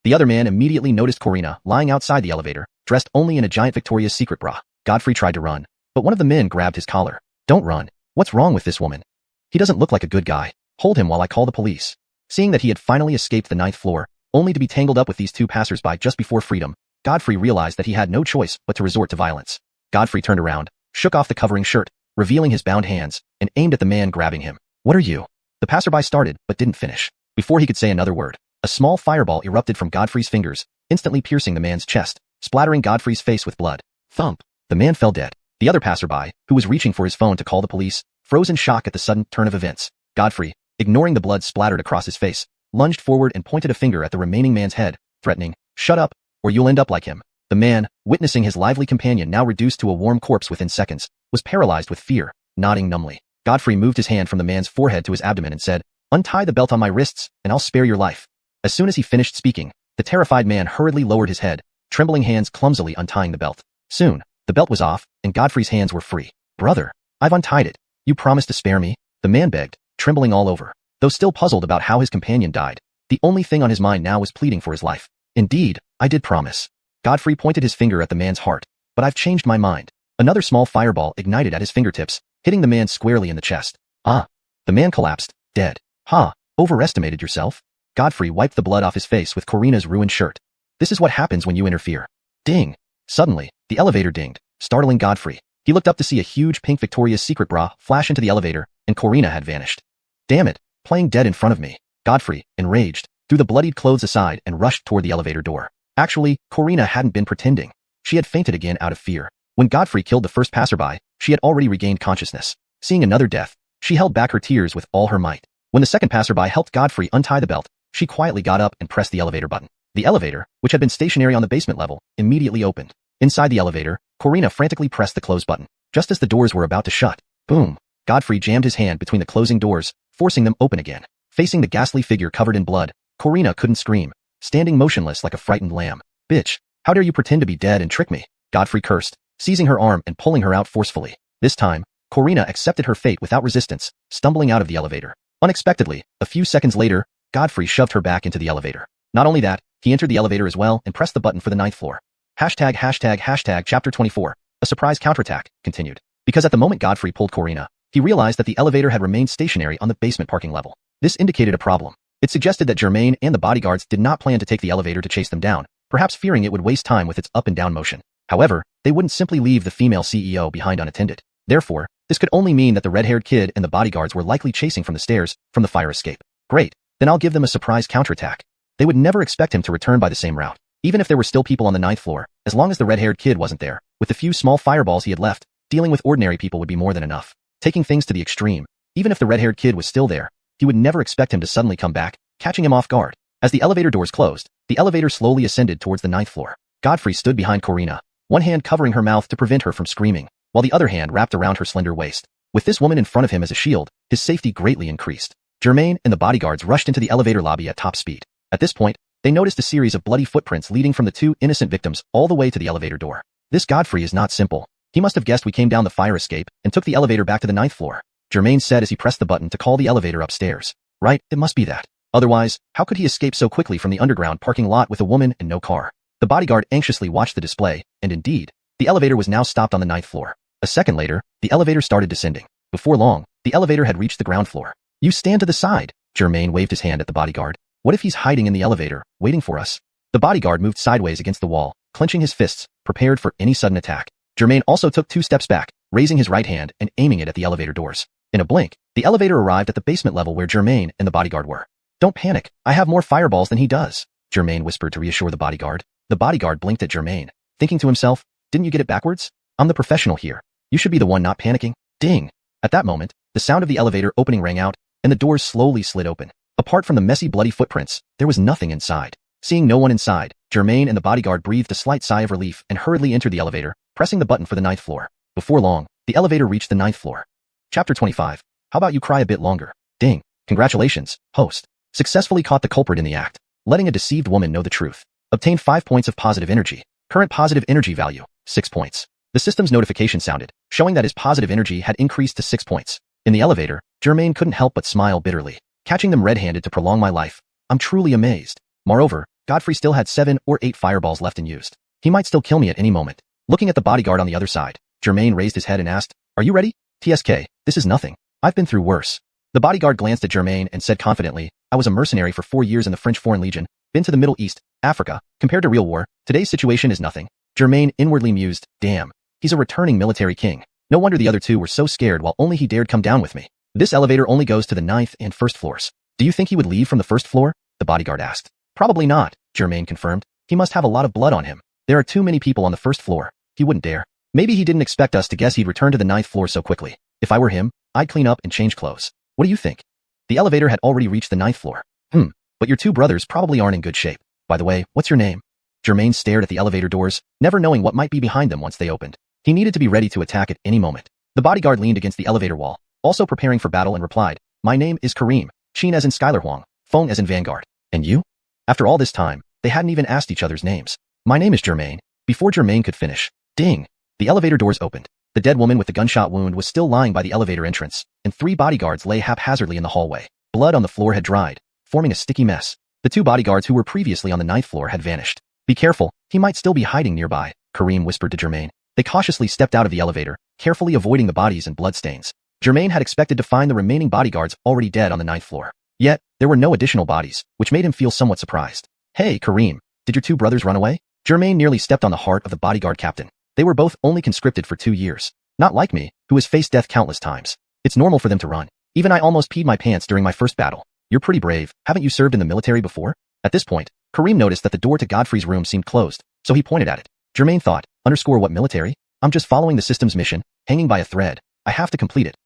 The other man immediately noticed Corina lying outside the elevator, dressed only in a giant Victoria's Secret bra. Godfrey tried to run, but one of the men grabbed his collar. Don't run. What's wrong with this woman? He doesn't look like a good guy. Hold him while I call the police. Seeing that he had finally escaped the 9th floor, only to be tangled up with these two passersby just before freedom, Godfrey realized that he had no choice but to resort to violence. Godfrey turned around, shook off the covering shirt, revealing his bound hands, and aimed at the man grabbing him. What are you? The passerby started, but didn't finish. Before he could say another word, a small fireball erupted from Godfrey's fingers, instantly piercing the man's chest, splattering Godfrey's face with blood. Thump! The man fell dead. The other passerby, who was reaching for his phone to call the police, froze in shock at the sudden turn of events. Godfrey, ignoring the blood splattered across his face, lunged forward and pointed a finger at the remaining man's head, threatening, "Shut up, or you'll end up like him." The man, witnessing his lively companion now reduced to a warm corpse within seconds, was paralyzed with fear, nodding numbly. Godfrey moved his hand from the man's forehead to his abdomen and said, "Untie the belt on my wrists, and I'll spare your life." As soon as he finished speaking, the terrified man hurriedly lowered his head, trembling hands clumsily untying the belt. Soon, the belt was off, and Godfrey's hands were free. "Brother, I've untied it. You promised to spare me?" The man begged, trembling all over. Though still puzzled about how his companion died, the only thing on his mind now was pleading for his life. "Indeed, I did promise." Godfrey pointed his finger at the man's heart. "But I've changed my mind." Another small fireball ignited at his fingertips, hitting the man squarely in the chest. Ah! The man collapsed, dead. Ha! Overestimated yourself? Godfrey wiped the blood off his face with Corina's ruined shirt. "This is what happens when you interfere." Ding! Suddenly, the elevator dinged, startling Godfrey. He looked up to see a huge pink Victoria's Secret bra flash into the elevator, and Corina had vanished. Damn it, playing dead in front of me. Godfrey, enraged, threw the bloodied clothes aside and rushed toward the elevator door. Actually, Corina hadn't been pretending. She had fainted again out of fear. When Godfrey killed the first passerby, she had already regained consciousness. Seeing another death, she held back her tears with all her might. When the second passerby helped Godfrey untie the belt, she quietly got up and pressed the elevator button. The elevator, which had been stationary on the basement level, immediately opened. Inside the elevator, Corina frantically pressed the close button. Just as the doors were about to shut, boom! Godfrey jammed his hand between the closing doors, forcing them open again. Facing the ghastly figure covered in blood, Corina couldn't scream, standing motionless like a frightened lamb. "Bitch, how dare you pretend to be dead and trick me?" Godfrey cursed, seizing her arm and pulling her out forcefully. This time, Corina accepted her fate without resistance, stumbling out of the elevator. Unexpectedly, a few seconds later, Godfrey shoved her back into the elevator. Not only that, he entered the elevator as well and pressed the button for the 9th floor. Chapter 24, a surprise counterattack, continued. Because at the moment Godfrey pulled Corina, he realized that the elevator had remained stationary on the basement parking level. This indicated a problem. It suggested that Germain and the bodyguards did not plan to take the elevator to chase them down, perhaps fearing it would waste time with its up and down motion. However, they wouldn't simply leave the female CEO behind unattended. Therefore, this could only mean that the red-haired kid and the bodyguards were likely chasing from the stairs, from the fire escape. Great, then I'll give them a surprise counterattack. They would never expect him to return by the same route. Even if there were still people on the 9th floor, as long as the red-haired kid wasn't there, with the few small fireballs he had left, dealing with ordinary people would be more than enough. Taking things to the extreme, even if the red-haired kid was still there, he would never expect him to suddenly come back, catching him off guard. As the elevator doors closed, the elevator slowly ascended towards the 9th floor. Godfrey stood behind Corina, one hand covering her mouth to prevent her from screaming, while the other hand wrapped around her slender waist. With this woman in front of him as a shield, his safety greatly increased. Germain and the bodyguards rushed into the elevator lobby at top speed. At this point, they noticed a series of bloody footprints leading from the two innocent victims all the way to the elevator door. This Godfrey is not simple. He must have guessed we came down the fire escape and took the elevator back to the 9th floor. Germain said as he pressed the button to call the elevator upstairs. Right, it must be that. Otherwise, how could he escape so quickly from the underground parking lot with a woman and no car? The bodyguard anxiously watched the display, and indeed, the elevator was now stopped on the 9th floor. A second later, the elevator started descending. Before long, the elevator had reached the ground floor. You stand to the side. Germain waved his hand at the bodyguard. What if he's hiding in the elevator, waiting for us? The bodyguard moved sideways against the wall, clenching his fists, prepared for any sudden attack. Germain also took 2 steps back, raising his right hand and aiming it at the elevator doors. In a blink, the elevator arrived at the basement level where Germain and the bodyguard were. Don't panic, I have more fireballs than he does, Germain whispered to reassure the bodyguard. The bodyguard blinked at Germain, thinking to himself, didn't you get it backwards? I'm the professional here. You should be the one not panicking. Ding! At that moment, the sound of the elevator opening rang out, and the doors slowly slid open. Apart from the messy bloody footprints, there was nothing inside. Seeing no one inside, Germain and the bodyguard breathed a slight sigh of relief and hurriedly entered the elevator, pressing the button for the 9th floor. Before long, the elevator reached the 9th floor. Chapter 25. How about you cry a bit longer? Ding. Congratulations, host. Successfully caught the culprit in the act. Letting a deceived woman know the truth. Obtained 5 points of positive energy. Current positive energy value, 6 points. The system's notification sounded, showing that his positive energy had increased to 6 points. In the elevator, Germain couldn't help but smile bitterly. Catching them red-handed to prolong my life. I'm truly amazed. Moreover, Godfrey still had 7 or 8 fireballs left unused. He might still kill me at any moment. Looking at the bodyguard on the other side, Germain raised his head and asked, Are you ready? TSK, this is nothing. I've been through worse. The bodyguard glanced at Germain and said confidently, I was a mercenary for 4 years in the French Foreign Legion, been to the Middle East, Africa. Compared to real war, today's situation is nothing. Germain inwardly mused, damn, he's a returning military king. No wonder the other 2 were so scared while only he dared come down with me. This elevator only goes to the 9th and 1st floors. Do you think he would leave from the 1st floor? The bodyguard asked. Probably not, Germain confirmed. He must have a lot of blood on him. There are too many people on the 1st floor. He wouldn't dare. Maybe he didn't expect us to guess he'd return to the 9th floor so quickly. If I were him, I'd clean up and change clothes. What do you think? The elevator had already reached the 9th floor. But your 2 brothers probably aren't in good shape. By the way, what's your name? Germain stared at the elevator doors, never knowing what might be behind them once they opened. He needed to be ready to attack at any moment. The bodyguard leaned against the elevator wall, also preparing for battle, and replied, My name is Kareem, Qin as in Skylar, Feng as in Vanguard. And you? After all this time, they hadn't even asked each other's names. My name is Germain. Before Germain could finish, ding! The elevator doors opened. The dead woman with the gunshot wound was still lying by the elevator entrance, and 3 bodyguards lay haphazardly in the hallway. Blood on the floor had dried, forming a sticky mess. The 2 bodyguards who were previously on the 9th floor had vanished. Be careful, he might still be hiding nearby, Kareem whispered to Germain. They cautiously stepped out of the elevator, carefully avoiding the bodies and bloodstains. Germain had expected to find the remaining bodyguards already dead on the 9th floor. Yet, there were no additional bodies, which made him feel somewhat surprised. Hey, Kareem, did your 2 brothers run away? Germain nearly stepped on the heart of the bodyguard captain. They were both only conscripted for 2 years. Not like me, who has faced death countless times. It's normal for them to run. Even I almost peed my pants during my first battle. You're pretty brave. Haven't you served in the military before? At this point, Kareem noticed that the door to Godfrey's room seemed closed, so he pointed at it. Germain thought, _what military? I'm just following the system's mission, hanging by a thread. I have to complete it.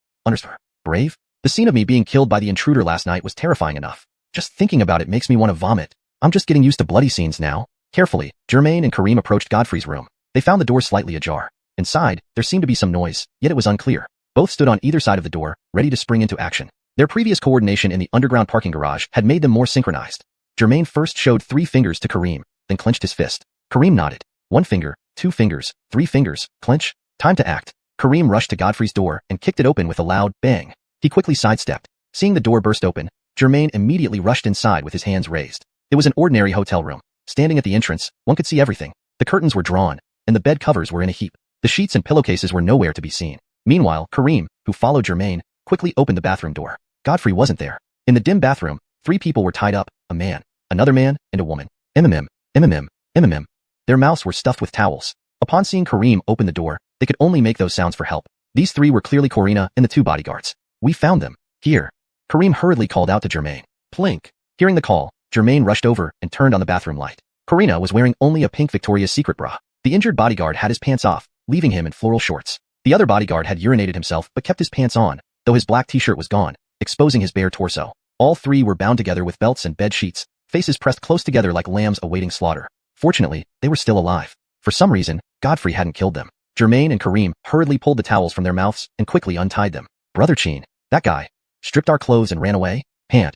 Brave? The scene of me being killed by the intruder last night was terrifying enough. Just thinking about it makes me want to vomit. I'm just getting used to bloody scenes now. Carefully, Germain and Kareem approached Godfrey's room. They found the door slightly ajar. Inside, there seemed to be some noise, yet it was unclear. Both stood on either side of the door, ready to spring into action. Their previous coordination in the underground parking garage had made them more synchronized. Germain first showed 3 fingers to Kareem, then clenched his fist. Kareem nodded. 1 finger, 2 fingers, 3 fingers, clench. Time to act. Kareem rushed to Godfrey's door and kicked it open with a loud bang. He quickly sidestepped. Seeing the door burst open, Germain immediately rushed inside with his hands raised. It was an ordinary hotel room. Standing at the entrance, one could see everything. The curtains were drawn, and the bed covers were in a heap. The sheets and pillowcases were nowhere to be seen. Meanwhile, Kareem, who followed Germain, quickly opened the bathroom door. Godfrey wasn't there. In the dim bathroom, 3 people were tied up, a man, another man, and a woman. MMM. Their mouths were stuffed with towels. Upon seeing Kareem open the door, they could only make those sounds for help. These 3 were clearly Corina and the 2 bodyguards. We found them. Here. Kareem hurriedly called out to Germain. Plink. Hearing the call, Germain rushed over and turned on the bathroom light. Corina was wearing only a pink Victoria's Secret bra. The injured bodyguard had his pants off, leaving him in floral shorts. The other bodyguard had urinated himself but kept his pants on, though his black t-shirt was gone, exposing his bare torso. All 3 were bound together with belts and bed sheets, faces pressed close together like lambs awaiting slaughter. Fortunately, they were still alive. For some reason, Godfrey hadn't killed them. Germain and Kareem hurriedly pulled the towels from their mouths and quickly untied them. Brother Chin, that guy, stripped our clothes and ran away? Pant.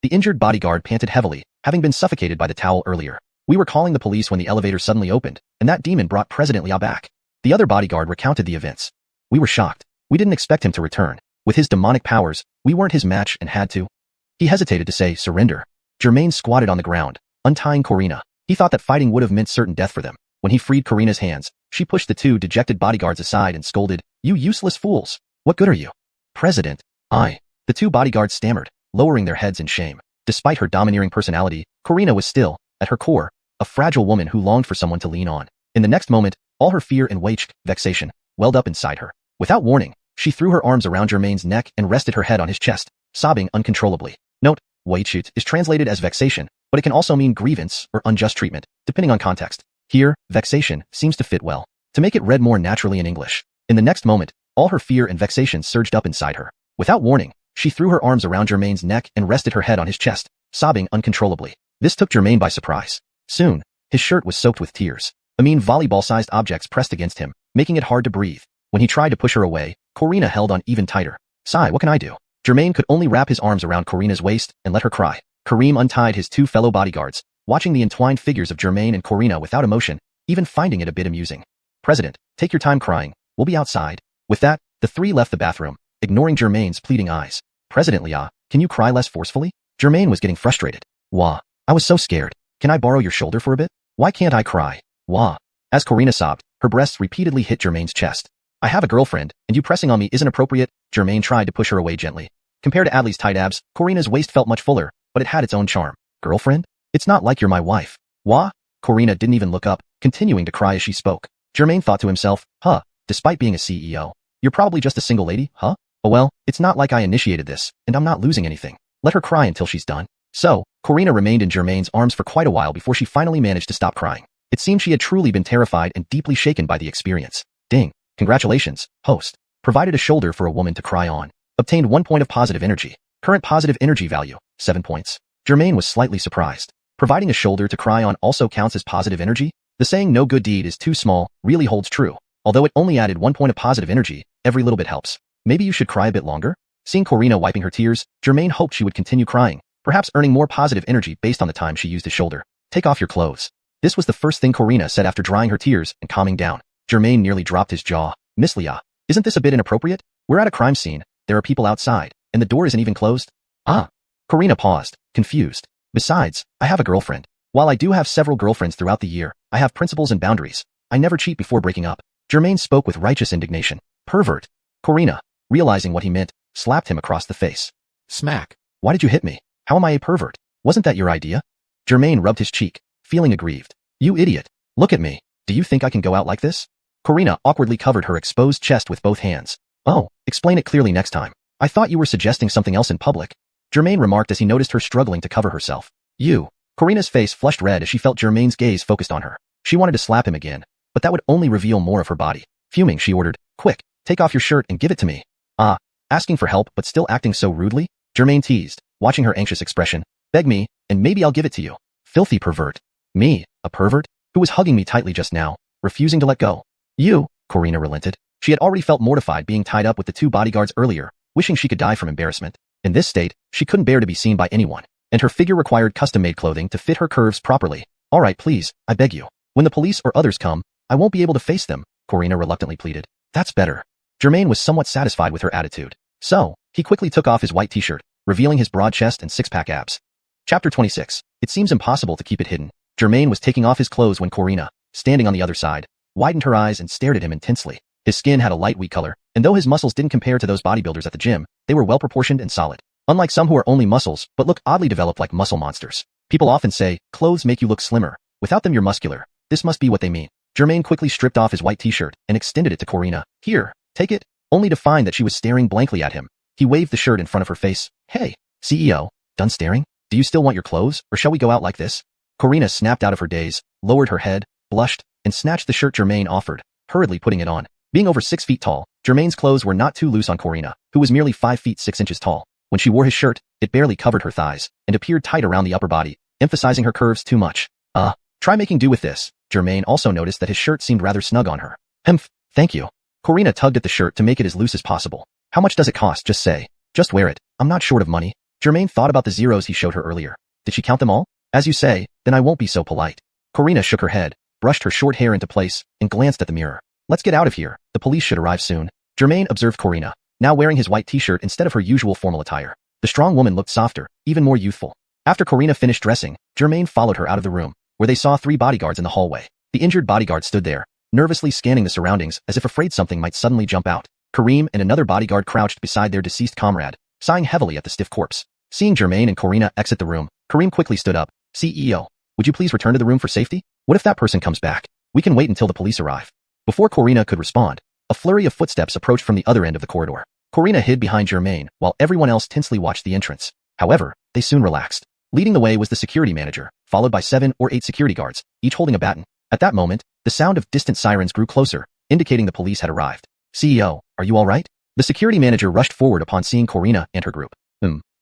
The injured bodyguard panted heavily, having been suffocated by the towel earlier. We were calling the police when the elevator suddenly opened, and that demon brought President Liao back. The other bodyguard recounted the events. We were shocked. We didn't expect him to return. With his demonic powers, we weren't his match and had to. He hesitated to say surrender. Germain squatted on the ground, untying Corina. He thought that fighting would have meant certain death for them. When he freed Corina's hands, She pushed the two dejected bodyguards aside and scolded, "You useless fools! What good are you?" "President, the two bodyguards stammered, lowering their heads in shame. Despite her domineering personality, Corina was still, at her core, a fragile woman who longed for someone to lean on. In the next moment, all her fear and vexation welled up inside her. Without warning, she threw her arms around Germain's neck and rested her head on his chest, sobbing uncontrollably. Note, weiqut is translated as vexation, but it can also mean grievance or unjust treatment, depending on context. Here, vexation seems to fit well. To make it read more naturally in English. In the next moment, all her fear and vexation surged up inside her. Without warning, she threw her arms around Germain's neck and rested her head on his chest, sobbing uncontrollably. This took Germain by surprise. Soon, his shirt was soaked with tears. A mean volleyball-sized objects pressed against him, making it hard to breathe. When he tried to push her away, Corina held on even tighter. "Sigh, what can I do?" Germain could only wrap his arms around Corina's waist and let her cry. Karim untied his two fellow bodyguards, watching the entwined figures of Germain and Corina without emotion, even finding it a bit amusing. "President, take your time crying. We'll be outside." With that, the three left the bathroom, ignoring Germain's pleading eyes. "President Lia, can you cry less forcefully?" Germain was getting frustrated. "Wah, I was so scared. Can I borrow your shoulder for a bit? Why can't I cry? Wah." As Corina sobbed, her breasts repeatedly hit Germain's chest. "I have a girlfriend, and you pressing on me isn't appropriate." Germain tried to push her away gently. Compared to Adli's tight abs, Corina's waist felt much fuller, but it had its own charm. "Girlfriend? It's not like you're my wife." "Wah?" Corina didn't even look up, continuing to cry as she spoke. Germain thought to himself, despite being a CEO, you're probably just a single lady, huh? Oh well, it's not like I initiated this, and I'm not losing anything. Let her cry until she's done." So, Corina remained in Germain's arms for quite a while before she finally managed to stop crying. It seemed she had truly been terrified and deeply shaken by the experience. Ding. Congratulations, host. Provided a shoulder for a woman to cry on. Obtained 1 point of positive energy. Current positive energy value, 7 points. Germain was slightly surprised. Providing a shoulder to cry on also counts as positive energy? The saying no good deed is too small really holds true. Although it only added 1 point of positive energy, every little bit helps. Maybe you should cry a bit longer? Seeing Corina wiping her tears, Germain hoped she would continue crying, perhaps earning more positive energy based on the time she used his shoulder. "Take off your clothes." This was the first thing Corina said after drying her tears and calming down. Germain nearly dropped his jaw. "Miss Lia, isn't this a bit inappropriate? We're at a crime scene, there are people outside, and the door isn't even closed." Corina paused, confused. "Besides, I have a girlfriend. While I do have several girlfriends throughout the year, I have principles and boundaries. I never cheat before breaking up." Germain spoke with righteous indignation. "Pervert." Corina, realizing what he meant, slapped him across the face. Smack. "Why did you hit me? How am I a pervert? Wasn't that your idea?" Germain rubbed his cheek, feeling aggrieved. "You idiot. Look at me. Do you think I can go out like this?" Corina awkwardly covered her exposed chest with both hands. "Oh, explain it clearly next time. I thought you were suggesting something else in public," Germain remarked as he noticed her struggling to cover herself. "You." Corina's face flushed red as she felt Germain's gaze focused on her. She wanted to slap him again, but that would only reveal more of her body. Fuming, she ordered, "Quick, take off your shirt and give it to me." Asking for help but still acting so rudely? Germain teased, watching her anxious expression. "Beg me, and maybe I'll give it to you." Filthy pervert. "Me, a pervert? Who was hugging me tightly just now, refusing to let go?" "You," Corina relented. She had already felt mortified being tied up with the two bodyguards earlier, wishing she could die from embarrassment. In this state, she couldn't bear to be seen by anyone, and her figure required custom-made clothing to fit her curves properly. "All right, please, I beg you. When the police or others come, I won't be able to face them," Corina reluctantly pleaded. "That's better." Germain was somewhat satisfied with her attitude. So, he quickly took off his white t-shirt, revealing his broad chest and six-pack abs. Chapter 26. It seems impossible to keep it hidden. Germain was taking off his clothes when Corina, standing on the other side, widened her eyes and stared at him intensely. His skin had a light wheat color, and though his muscles didn't compare to those bodybuilders at the gym, they were well-proportioned and solid. Unlike some who are only muscles but look oddly developed like muscle monsters. People often say, clothes make you look slimmer. Without them you're muscular. This must be what they mean. Germain quickly stripped off his white t-shirt and extended it to Corina. "Here, take it," only to find that she was staring blankly at him. He waved the shirt in front of her face. "Hey, CEO, done staring? Do you still want your clothes, or shall we go out like this?" Corina snapped out of her daze, lowered her head, blushed, and snatched the shirt Germain offered, hurriedly putting it on. Being over 6 feet tall, Germain's clothes were not too loose on Corina, who was merely 5 feet 6 inches tall. When she wore his shirt, it barely covered her thighs, and appeared tight around the upper body, emphasizing her curves too much. Try making do with this." Germain also noticed that his shirt seemed rather snug on her. Thank you." Corina tugged at the shirt to make it as loose as possible. "How much does it cost? Just say. Just wear it. I'm not short of money." Germain thought about the zeros he showed her earlier. Did she count them all? "As you say, then I won't be so polite." Corina shook her head, brushed her short hair into place, and glanced at the mirror. "Let's get out of here. The police should arrive soon." Germain observed Corina, now wearing his white t-shirt instead of her usual formal attire. The strong woman looked softer, even more youthful. After Corina finished dressing, Germain followed her out of the room, where they saw 3 bodyguards in the hallway. The injured bodyguard stood there, nervously scanning the surroundings as if afraid something might suddenly jump out. Kareem and another bodyguard crouched beside their deceased comrade, sighing heavily at the stiff corpse. Seeing Germain and Corina exit the room, Kareem quickly stood up. CEO, would you please return to the room for safety? What if that person comes back? We can wait until the police arrive. Before Corina could respond, a flurry of footsteps approached from the other end of the corridor. Corina hid behind Germain while everyone else tensely watched the entrance. However, they soon relaxed. Leading the way was the security manager, followed by 7 or 8 security guards, each holding a baton. At that moment, the sound of distant sirens grew closer, indicating the police had arrived. CEO, are you all right? The security manager rushed forward upon seeing Corina and her group.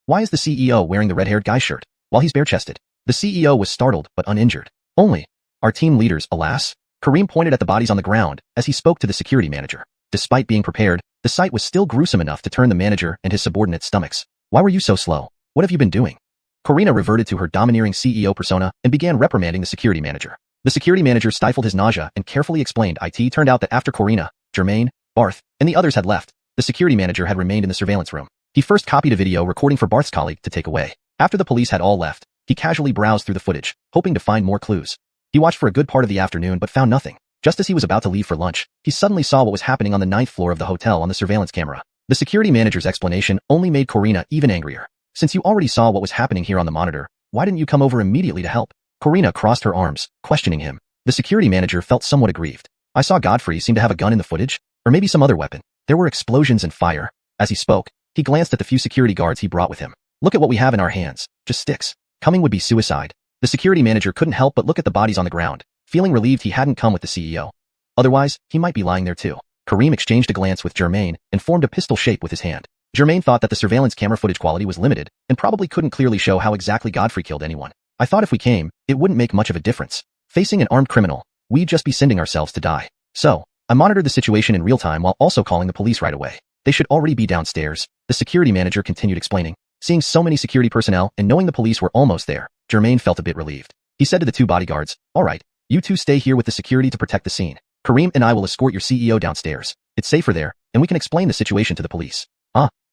Why is the CEO wearing the red-haired guy's shirt, while he's bare-chested? The CEO was startled but uninjured. Only our team leaders, alas. Kareem pointed at the bodies on the ground as he spoke to the security manager. Despite being prepared, the sight was still gruesome enough to turn the manager and his subordinates' stomachs. Why were you so slow? What have you been doing? Corina reverted to her domineering CEO persona and began reprimanding the security manager. The security manager stifled his nausea and carefully explained it turned out that after Corina, Germain, Barth, and the others had left, the security manager had remained in the surveillance room. He first copied a video recording for Barth's colleague to take away. After the police had all left, he casually browsed through the footage, hoping to find more clues. He watched for a good part of the afternoon but found nothing. Just as he was about to leave for lunch, he suddenly saw what was happening on the 9th floor of the hotel on the surveillance camera. The security manager's explanation only made Corina even angrier. Since you already saw what was happening here on the monitor, why didn't you come over immediately to help? Corina crossed her arms, questioning him. The security manager felt somewhat aggrieved. I saw Godfrey seem to have a gun in the footage, or maybe some other weapon. There were explosions and fire. As he spoke, he glanced at the few security guards he brought with him. Look at what we have in our hands, just sticks. Coming would be suicide. The security manager couldn't help but look at the bodies on the ground, feeling relieved he hadn't come with the CEO. Otherwise, he might be lying there too. Kareem exchanged a glance with Germain and formed a pistol shape with his hand. Germain thought that the surveillance camera footage quality was limited and probably couldn't clearly show how exactly Godfrey killed anyone. I thought if we came, it wouldn't make much of a difference. Facing an armed criminal, we'd just be sending ourselves to die. So, I monitored the situation in real time while also calling the police right away. They should already be downstairs, the security manager continued explaining. Seeing so many security personnel and knowing the police were almost there, Germain felt a bit relieved. He said to the 2 bodyguards, all right, you 2 stay here with the security to protect the scene. Kareem and I will escort your CEO downstairs. It's safer there, and we can explain the situation to the police.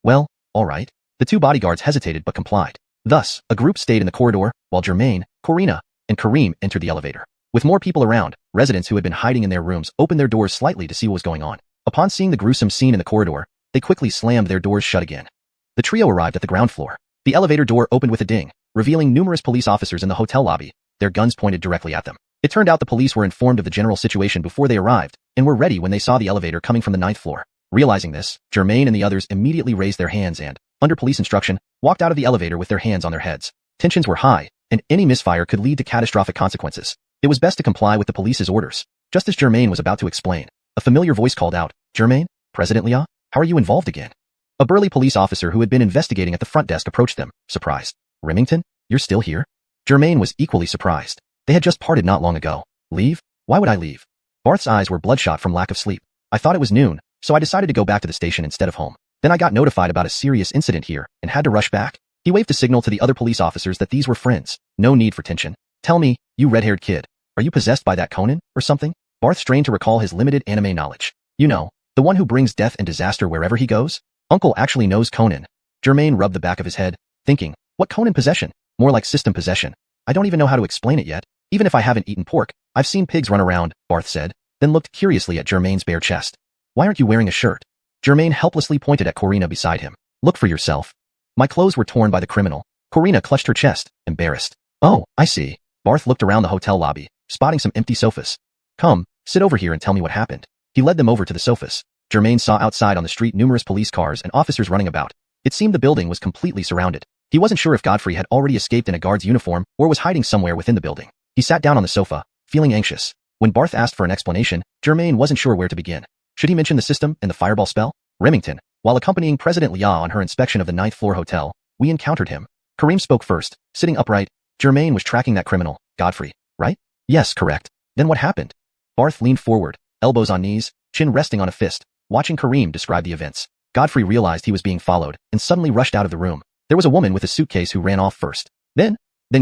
Well, all right. The 2 bodyguards hesitated but complied. Thus, a group stayed in the corridor, while Germain, Corina, and Kareem entered the elevator. With more people around, residents who had been hiding in their rooms opened their doors slightly to see what was going on. Upon seeing the gruesome scene in the corridor, they quickly slammed their doors shut again. The trio arrived at the ground floor. The elevator door opened with a ding, revealing numerous police officers in the hotel lobby, their guns pointed directly at them. It turned out the police were informed of the general situation before they arrived, and were ready when they saw the elevator coming from the 9th floor. Realizing this, Germain and the others immediately raised their hands and, under police instruction, walked out of the elevator with their hands on their heads. Tensions were high, and any misfire could lead to catastrophic consequences. It was best to comply with the police's orders. Just as Germain was about to explain, a familiar voice called out, Germain, President Liao, how are you involved again? A burly police officer who had been investigating at the front desk approached them, surprised. Remington, you're still here? Germain was equally surprised. They had just parted not long ago. Leave? Why would I leave? Barth's eyes were bloodshot from lack of sleep. I thought it was noon, so I decided to go back to the station instead of home. Then I got notified about a serious incident here and had to rush back. He waved a signal to the other police officers that these were friends. No need for tension. Tell me, you red-haired kid, are you possessed by that Conan, or something? Barth strained to recall his limited anime knowledge. You know, the one who brings death and disaster wherever he goes? Uncle actually knows Conan. Germain rubbed the back of his head, thinking, what Conan possession? More like system possession. I don't even know how to explain it yet. Even if I haven't eaten pork, I've seen pigs run around, Barth said, then looked curiously at Germain's bare chest. Why aren't you wearing a shirt? Germain helplessly pointed at Corina beside him. Look for yourself. My clothes were torn by the criminal. Corina clutched her chest, embarrassed. Oh, I see. Barth looked around the hotel lobby, spotting some empty sofas. Come, sit over here and tell me what happened. He led them over to the sofas. Germain saw outside on the street numerous police cars and officers running about. It seemed the building was completely surrounded. He wasn't sure if Godfrey had already escaped in a guard's uniform or was hiding somewhere within the building. He sat down on the sofa, feeling anxious. When Barth asked for an explanation, Germain wasn't sure where to begin. Should he mention the system and the fireball spell? Remington, while accompanying President Liao on her inspection of the 9th floor hotel, we encountered him. Kareem spoke first, sitting upright. Germain was tracking that criminal, Godfrey, right? Yes, correct. Then what happened? Barth leaned forward, elbows on knees, chin resting on a fist, watching Kareem describe the events. Godfrey realized he was being followed and suddenly rushed out of the room. There was a woman with a suitcase who ran off first. Then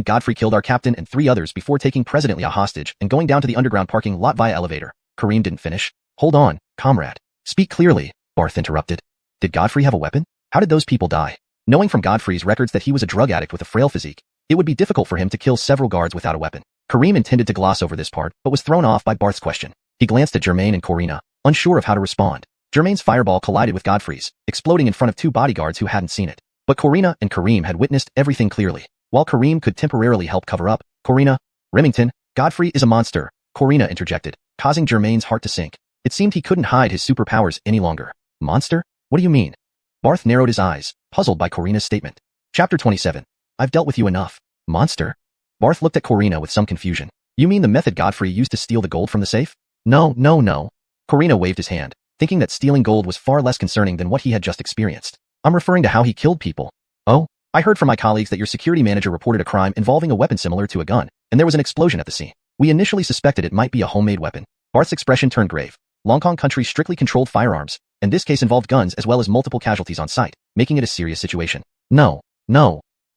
Godfrey killed our captain and 3 others before taking President Liao hostage and going down to the underground parking lot via elevator. Kareem didn't finish. Hold on, comrade. Speak clearly, Barth interrupted. Did Godfrey have a weapon? How did those people die? Knowing from Godfrey's records that he was a drug addict with a frail physique, it would be difficult for him to kill several guards without a weapon. Kareem intended to gloss over this part, but was thrown off by Barth's question. He glanced at Germain and Corina, unsure of how to respond. Germain's fireball collided with Godfrey's, exploding in front of two bodyguards who hadn't seen it. But Corina and Kareem had witnessed everything clearly. While Kareem could temporarily help cover up, Corina, Remington, Godfrey is a monster, Corina interjected, causing Germain's heart to sink. It seemed he couldn't hide his superpowers any longer. Monster? What do you mean? Barth narrowed his eyes, puzzled by Corina's statement. Chapter 27. I've dealt with you enough. Monster? Barth looked at Corina with some confusion. You mean the method Godfrey used to steal the gold from the safe? No. Corina waved his hand, thinking that stealing gold was far less concerning than what he had just experienced. I'm referring to how he killed people. Oh, I heard from my colleagues that your security manager reported a crime involving a weapon similar to a gun, and there was an explosion at the scene. We initially suspected it might be a homemade weapon. Barth's expression turned grave. Long Kong country strictly controlled firearms, and this case involved guns as well as multiple casualties on site, making it a serious situation. No.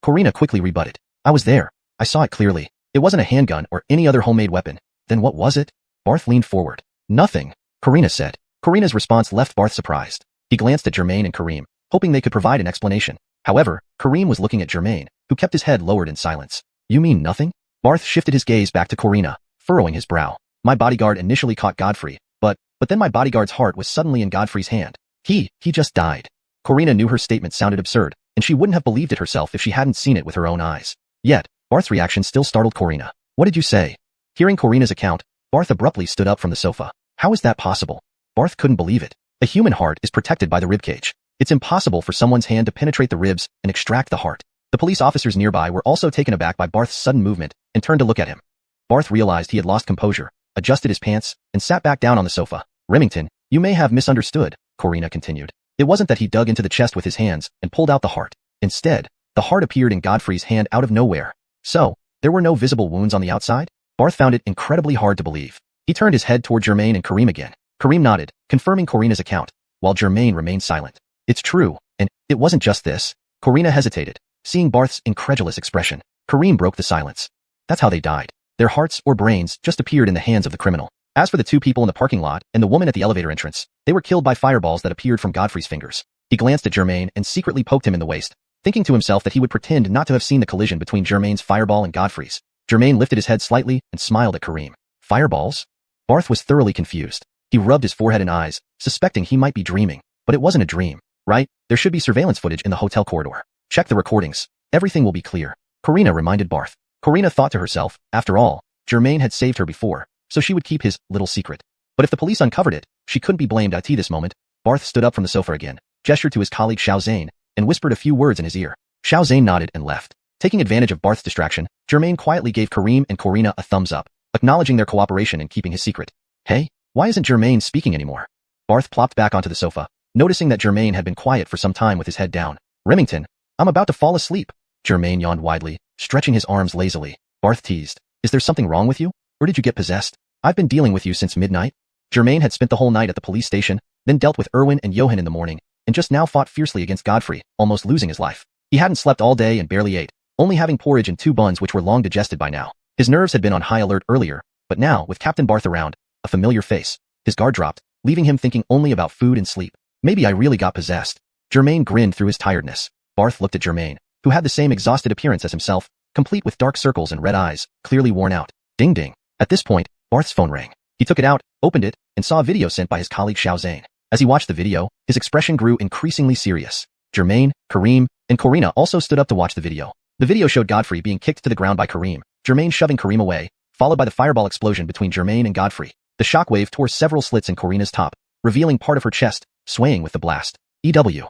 Corina quickly rebutted. I was there. I saw it clearly. It wasn't a handgun or any other homemade weapon. Then what was it? Barth leaned forward. Nothing, Corina said. Corina's response left Barth surprised. He glanced at Germain and Kareem, hoping they could provide an explanation. However, Kareem was looking at Germain, who kept his head lowered in silence. You mean nothing? Barth shifted his gaze back to Corina, furrowing his brow. My bodyguard initially caught Godfrey, but then my bodyguard's heart was suddenly in Godfrey's hand. He just died. Corina knew her statement sounded absurd, and she wouldn't have believed it herself if she hadn't seen it with her own eyes. Yet, Barth's reaction still startled Corina. What did you say? Hearing Corina's account, Barth abruptly stood up from the sofa. How is that possible? Barth couldn't believe it. A human heart is protected by the ribcage. It's impossible for someone's hand to penetrate the ribs and extract the heart. The police officers nearby were also taken aback by Barth's sudden movement and turned to look at him. Barth realized he had lost composure, adjusted his pants, and sat back down on the sofa. Remington, you may have misunderstood, Corina continued. It wasn't that he dug into the chest with his hands and pulled out the heart. Instead, the heart appeared in Godfrey's hand out of nowhere. So, there were no visible wounds on the outside? Barth found it incredibly hard to believe. He turned his head toward Germain and Kareem again. Kareem nodded, confirming Corina's account, while Germain remained silent. It's true, and it wasn't just this. Corina hesitated, seeing Barth's incredulous expression. Kareem broke the silence. That's how they died. Their hearts or brains just appeared in the hands of the criminal. As for the two people in the parking lot and the woman at the elevator entrance, they were killed by fireballs that appeared from Godfrey's fingers. He glanced at Germain and secretly poked him in the waist, thinking to himself that he would pretend not to have seen the collision between Germain's fireball and Godfrey's. Germain lifted his head slightly and smiled at Kareem. Fireballs? Barth was thoroughly confused. He rubbed his forehead and eyes, suspecting he might be dreaming. But it wasn't a dream, right? There should be surveillance footage in the hotel corridor. Check the recordings. Everything will be clear. Corina reminded Barth. Corina thought to herself, after all, Germain had saved her before, so she would keep his little secret. But if the police uncovered it, she couldn't be blamed at this moment. Barth stood up from the sofa again, gestured to his colleague Xiuxian, and whispered a few words in his ear. Xiuxian nodded and left. Taking advantage of Barth's distraction, Germain quietly gave Kareem and Corina a thumbs up, acknowledging their cooperation in keeping his secret. Hey, why isn't Germain speaking anymore? Barth plopped back onto the sofa, noticing that Germain had been quiet for some time with his head down. Remington, I'm about to fall asleep. Germain yawned widely, stretching his arms lazily. Barth teased. Is there something wrong with you? Or did you get possessed? I've been dealing with you since midnight. Germain had spent the whole night at the police station, then dealt with Erwin and Johan in the morning, and just now fought fiercely against Godfrey, almost losing his life. He hadn't slept all day and barely ate, only having porridge and 2 buns which were long digested by now. His nerves had been on high alert earlier, but now, with Captain Barth around, a familiar face, his guard dropped, leaving him thinking only about food and sleep. Maybe I really got possessed. Germain grinned through his tiredness. Barth looked at Germain, who had the same exhausted appearance as himself, complete with dark circles and red eyes, clearly worn out. Ding ding. At this point, Barth's phone rang. He took it out, opened it, and saw a video sent by his colleague Xiuxian. As he watched the video, his expression grew increasingly serious. Germain, Kareem, and Corina also stood up to watch the video. The video showed Godfrey being kicked to the ground by Kareem, Germain shoving Kareem away, followed by the fireball explosion between Germain and Godfrey. The shockwave tore several slits in Corina's top, revealing part of her chest, swaying with the blast. EW.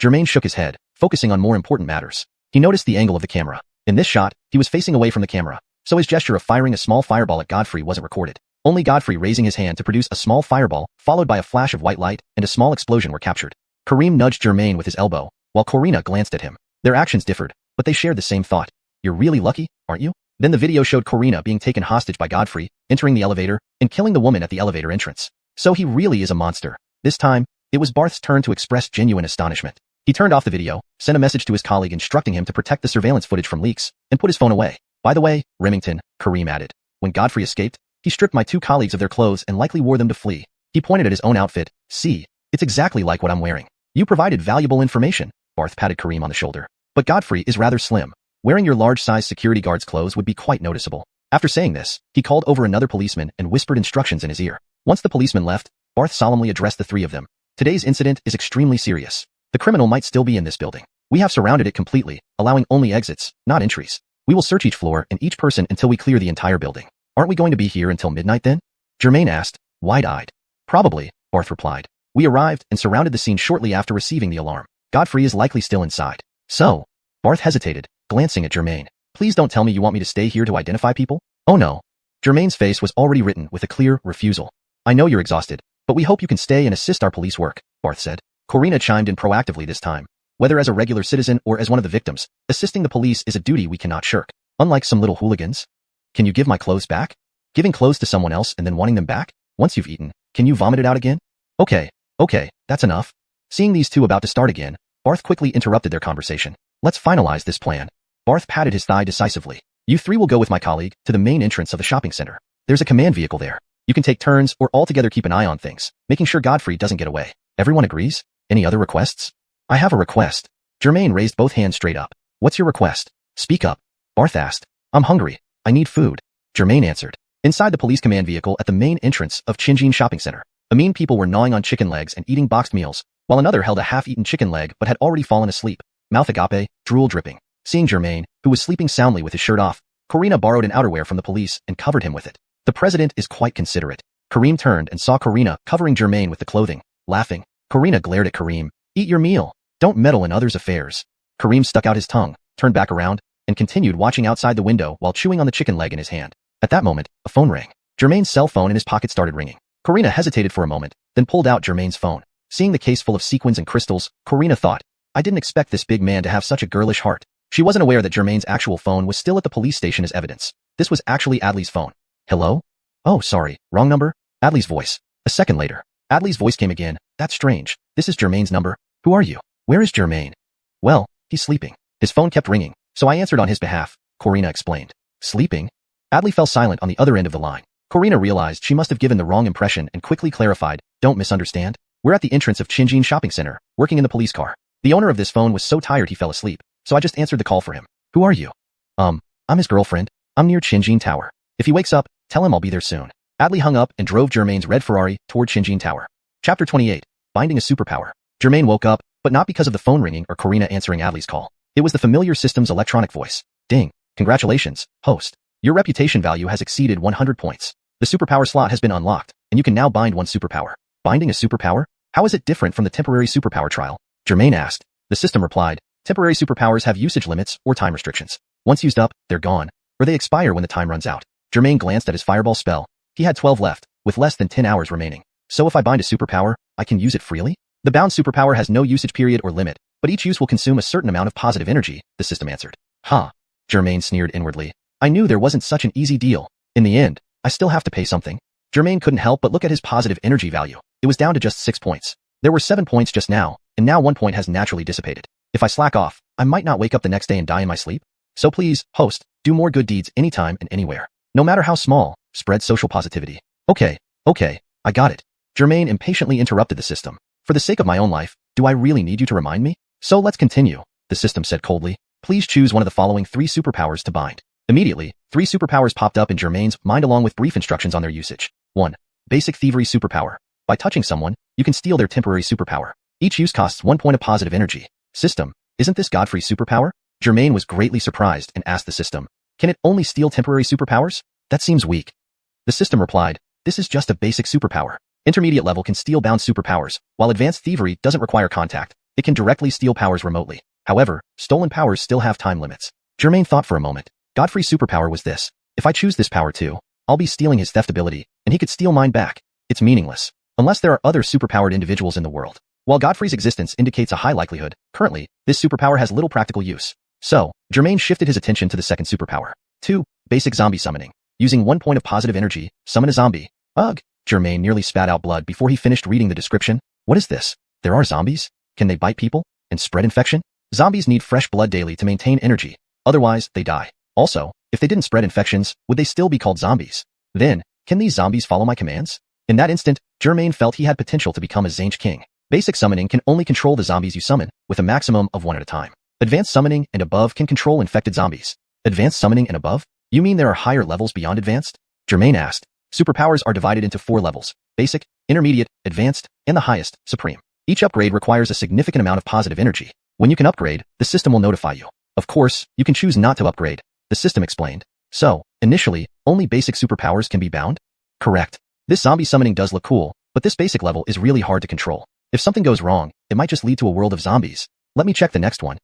Germain shook his head, focusing on more important matters. He noticed the angle of the camera. In this shot, he was facing away from the camera, so his gesture of firing a small fireball at Godfrey wasn't recorded. Only Godfrey raising his hand to produce a small fireball, followed by a flash of white light, and a small explosion were captured. Kareem nudged Germain with his elbow, while Corina glanced at him. Their actions differed, but they shared the same thought. You're really lucky, aren't you? Then the video showed Corina being taken hostage by Godfrey, entering the elevator, and killing the woman at the elevator entrance. So he really is a monster. This time, it was Barth's turn to express genuine astonishment. He turned off the video, sent a message to his colleague instructing him to protect the surveillance footage from leaks, and put his phone away. By the way, Remington, Kareem added, when Godfrey escaped, he stripped my 2 colleagues of their clothes and likely wore them to flee. He pointed at his own outfit. See, it's exactly like what I'm wearing. You provided valuable information. Barth patted Kareem on the shoulder. But Godfrey is rather slim. Wearing your large-size security guard's clothes would be quite noticeable. After saying this, he called over another policeman and whispered instructions in his ear. Once the policeman left, Barth solemnly addressed the three of them. Today's incident is extremely serious. The criminal might still be in this building. We have surrounded it completely, allowing only exits, not entries. We will search each floor and each person until we clear the entire building. Aren't we going to be here until midnight then? Germain asked, wide-eyed. Probably, Barth replied. We arrived and surrounded the scene shortly after receiving the alarm. Godfrey is likely still inside. So, Barth hesitated, glancing at Germain. Please don't tell me you want me to stay here to identify people? Oh no. Germain's face was already written with a clear refusal. I know you're exhausted, but we hope you can stay and assist our police work, Barth said. Corina chimed in proactively this time. Whether as a regular citizen or as one of the victims, assisting the police is a duty we cannot shirk. Unlike some little hooligans. Can you give my clothes back? Giving clothes to someone else and then wanting them back? Once you've eaten, can you vomit it out again? Okay, that's enough. Seeing these two about to start again, Barth quickly interrupted their conversation. Let's finalize this plan. Barth patted his thigh decisively. You three will go with my colleague to the main entrance of the shopping center. There's a command vehicle there. You can take turns or all together keep an eye on things, making sure Godfrey doesn't get away. Everyone agrees? Any other requests? I have a request. Germain raised both hands straight up. What's your request? Speak up. Barth asked. I'm hungry. I need food. Germain answered. Inside the police command vehicle at the main entrance of Xiuxian shopping center, a mean people were gnawing on chicken legs and eating boxed meals, while another held a half-eaten chicken leg but had already fallen asleep, mouth agape, drool dripping. Seeing Germain, who was sleeping soundly with his shirt off, Corina borrowed an outerwear from the police and covered him with it. The president is quite considerate. Kareem turned and saw Corina covering Germain with the clothing, laughing. Corina glared at Kareem. Eat your meal. Don't meddle in others' affairs. Kareem stuck out his tongue, turned back around, and continued watching outside the window while chewing on the chicken leg in his hand. At that moment, a phone rang. Germain's cell phone in his pocket started ringing. Corina hesitated for a moment, then pulled out Germain's phone. Seeing the case full of sequins and crystals, Corina thought, I didn't expect this big man to have such a girlish heart. She wasn't aware that Germain's actual phone was still at the police station as evidence. This was actually Adley's phone. Hello? Oh, sorry, wrong number? Adley's voice. A second later, Adley's voice came again. That's strange. This is Germain's number. Who are you? Where is Germain? Well, he's sleeping. His phone kept ringing, so I answered on his behalf, Corina explained. Sleeping? Adley fell silent on the other end of the line. Corina realized she must have given the wrong impression and quickly clarified, don't misunderstand. We're at the entrance of Xiuxian shopping center, working in the police car. The owner of this phone was so tired he fell asleep, so I just answered the call for him. Who are you? I'm his girlfriend. I'm near Xiuxian Tower. If he wakes up, tell him I'll be there soon. Adley hung up and drove Germain's red Ferrari toward Xiuxian Tower. Chapter 28. Finding a superpower. Germain woke up, but not because of the phone ringing or Corina answering Adley's call. It was the familiar system's electronic voice. Ding. Congratulations, host. Your reputation value has exceeded 100 points. The superpower slot has been unlocked, and you can now bind one superpower. Binding a superpower? How is it different from the temporary superpower trial? Germain asked. The system replied, temporary superpowers have usage limits or time restrictions. Once used up, they're gone, or they expire when the time runs out. Germain glanced at his fireball spell. He had 12 left, with less than 10 hours remaining. So if I bind a superpower, I can use it freely? The bound superpower has no usage period or limit, but each use will consume a certain amount of positive energy, the system answered. Ha! Germain sneered inwardly. I knew there wasn't such an easy deal. In the end, I still have to pay something. Germain couldn't help but look at his positive energy value. It was down to just 6 points. There were 7 points just now, and now 1 point has naturally dissipated. If I slack off, I might not wake up the next day and die in my sleep. So please, host, do more good deeds anytime and anywhere. No matter how small, spread social positivity. Okay, I got it. Germain impatiently interrupted the system. For the sake of my own life, do I really need you to remind me? So let's continue, the system said coldly. Please choose one of the following 3 superpowers to bind. Immediately, 3 superpowers popped up in Germain's mind along with brief instructions on their usage. 1. Basic thievery superpower. By touching someone, you can steal their temporary superpower. Each use costs 1 point of positive energy. System, isn't this Godfrey's superpower? Germain was greatly surprised and asked the system, can it only steal temporary superpowers? That seems weak. The system replied, this is just a basic superpower. Intermediate level can steal bound superpowers, while advanced thievery doesn't require contact. It can directly steal powers remotely. However, stolen powers still have time limits. Germain thought for a moment. Godfrey's superpower was this. If I choose this power too, I'll be stealing his theft ability, and he could steal mine back. It's meaningless. Unless there are other superpowered individuals in the world. While Godfrey's existence indicates a high likelihood, currently, this superpower has little practical use. So, Germain shifted his attention to the second superpower. 2. Basic zombie summoning. Using 1 point of positive energy, summon a zombie. Ugh! Germain nearly spat out blood before he finished reading the description. What is this? There are zombies? Can they bite people? And spread infection? Zombies need fresh blood daily to maintain energy. Otherwise, they die. Also, if they didn't spread infections, would they still be called zombies? Then, can these zombies follow my commands? In that instant, Germain felt he had potential to become a Zange King. Basic summoning can only control the zombies you summon, with a maximum of 1 at a time. Advanced summoning and above can control infected zombies. Advanced summoning and above? You mean there are higher levels beyond advanced? Germain asked. Superpowers are divided into 4 levels: basic, intermediate, advanced, and the highest, supreme. Each upgrade requires a significant amount of positive energy. When you can upgrade, the system will notify you. Of course, you can choose not to upgrade, the system explained. So, initially, only basic superpowers can be bound? Correct. This zombie summoning does look cool, but this basic level is really hard to control. If something goes wrong, it might just lead to a world of zombies. Let me check the next one.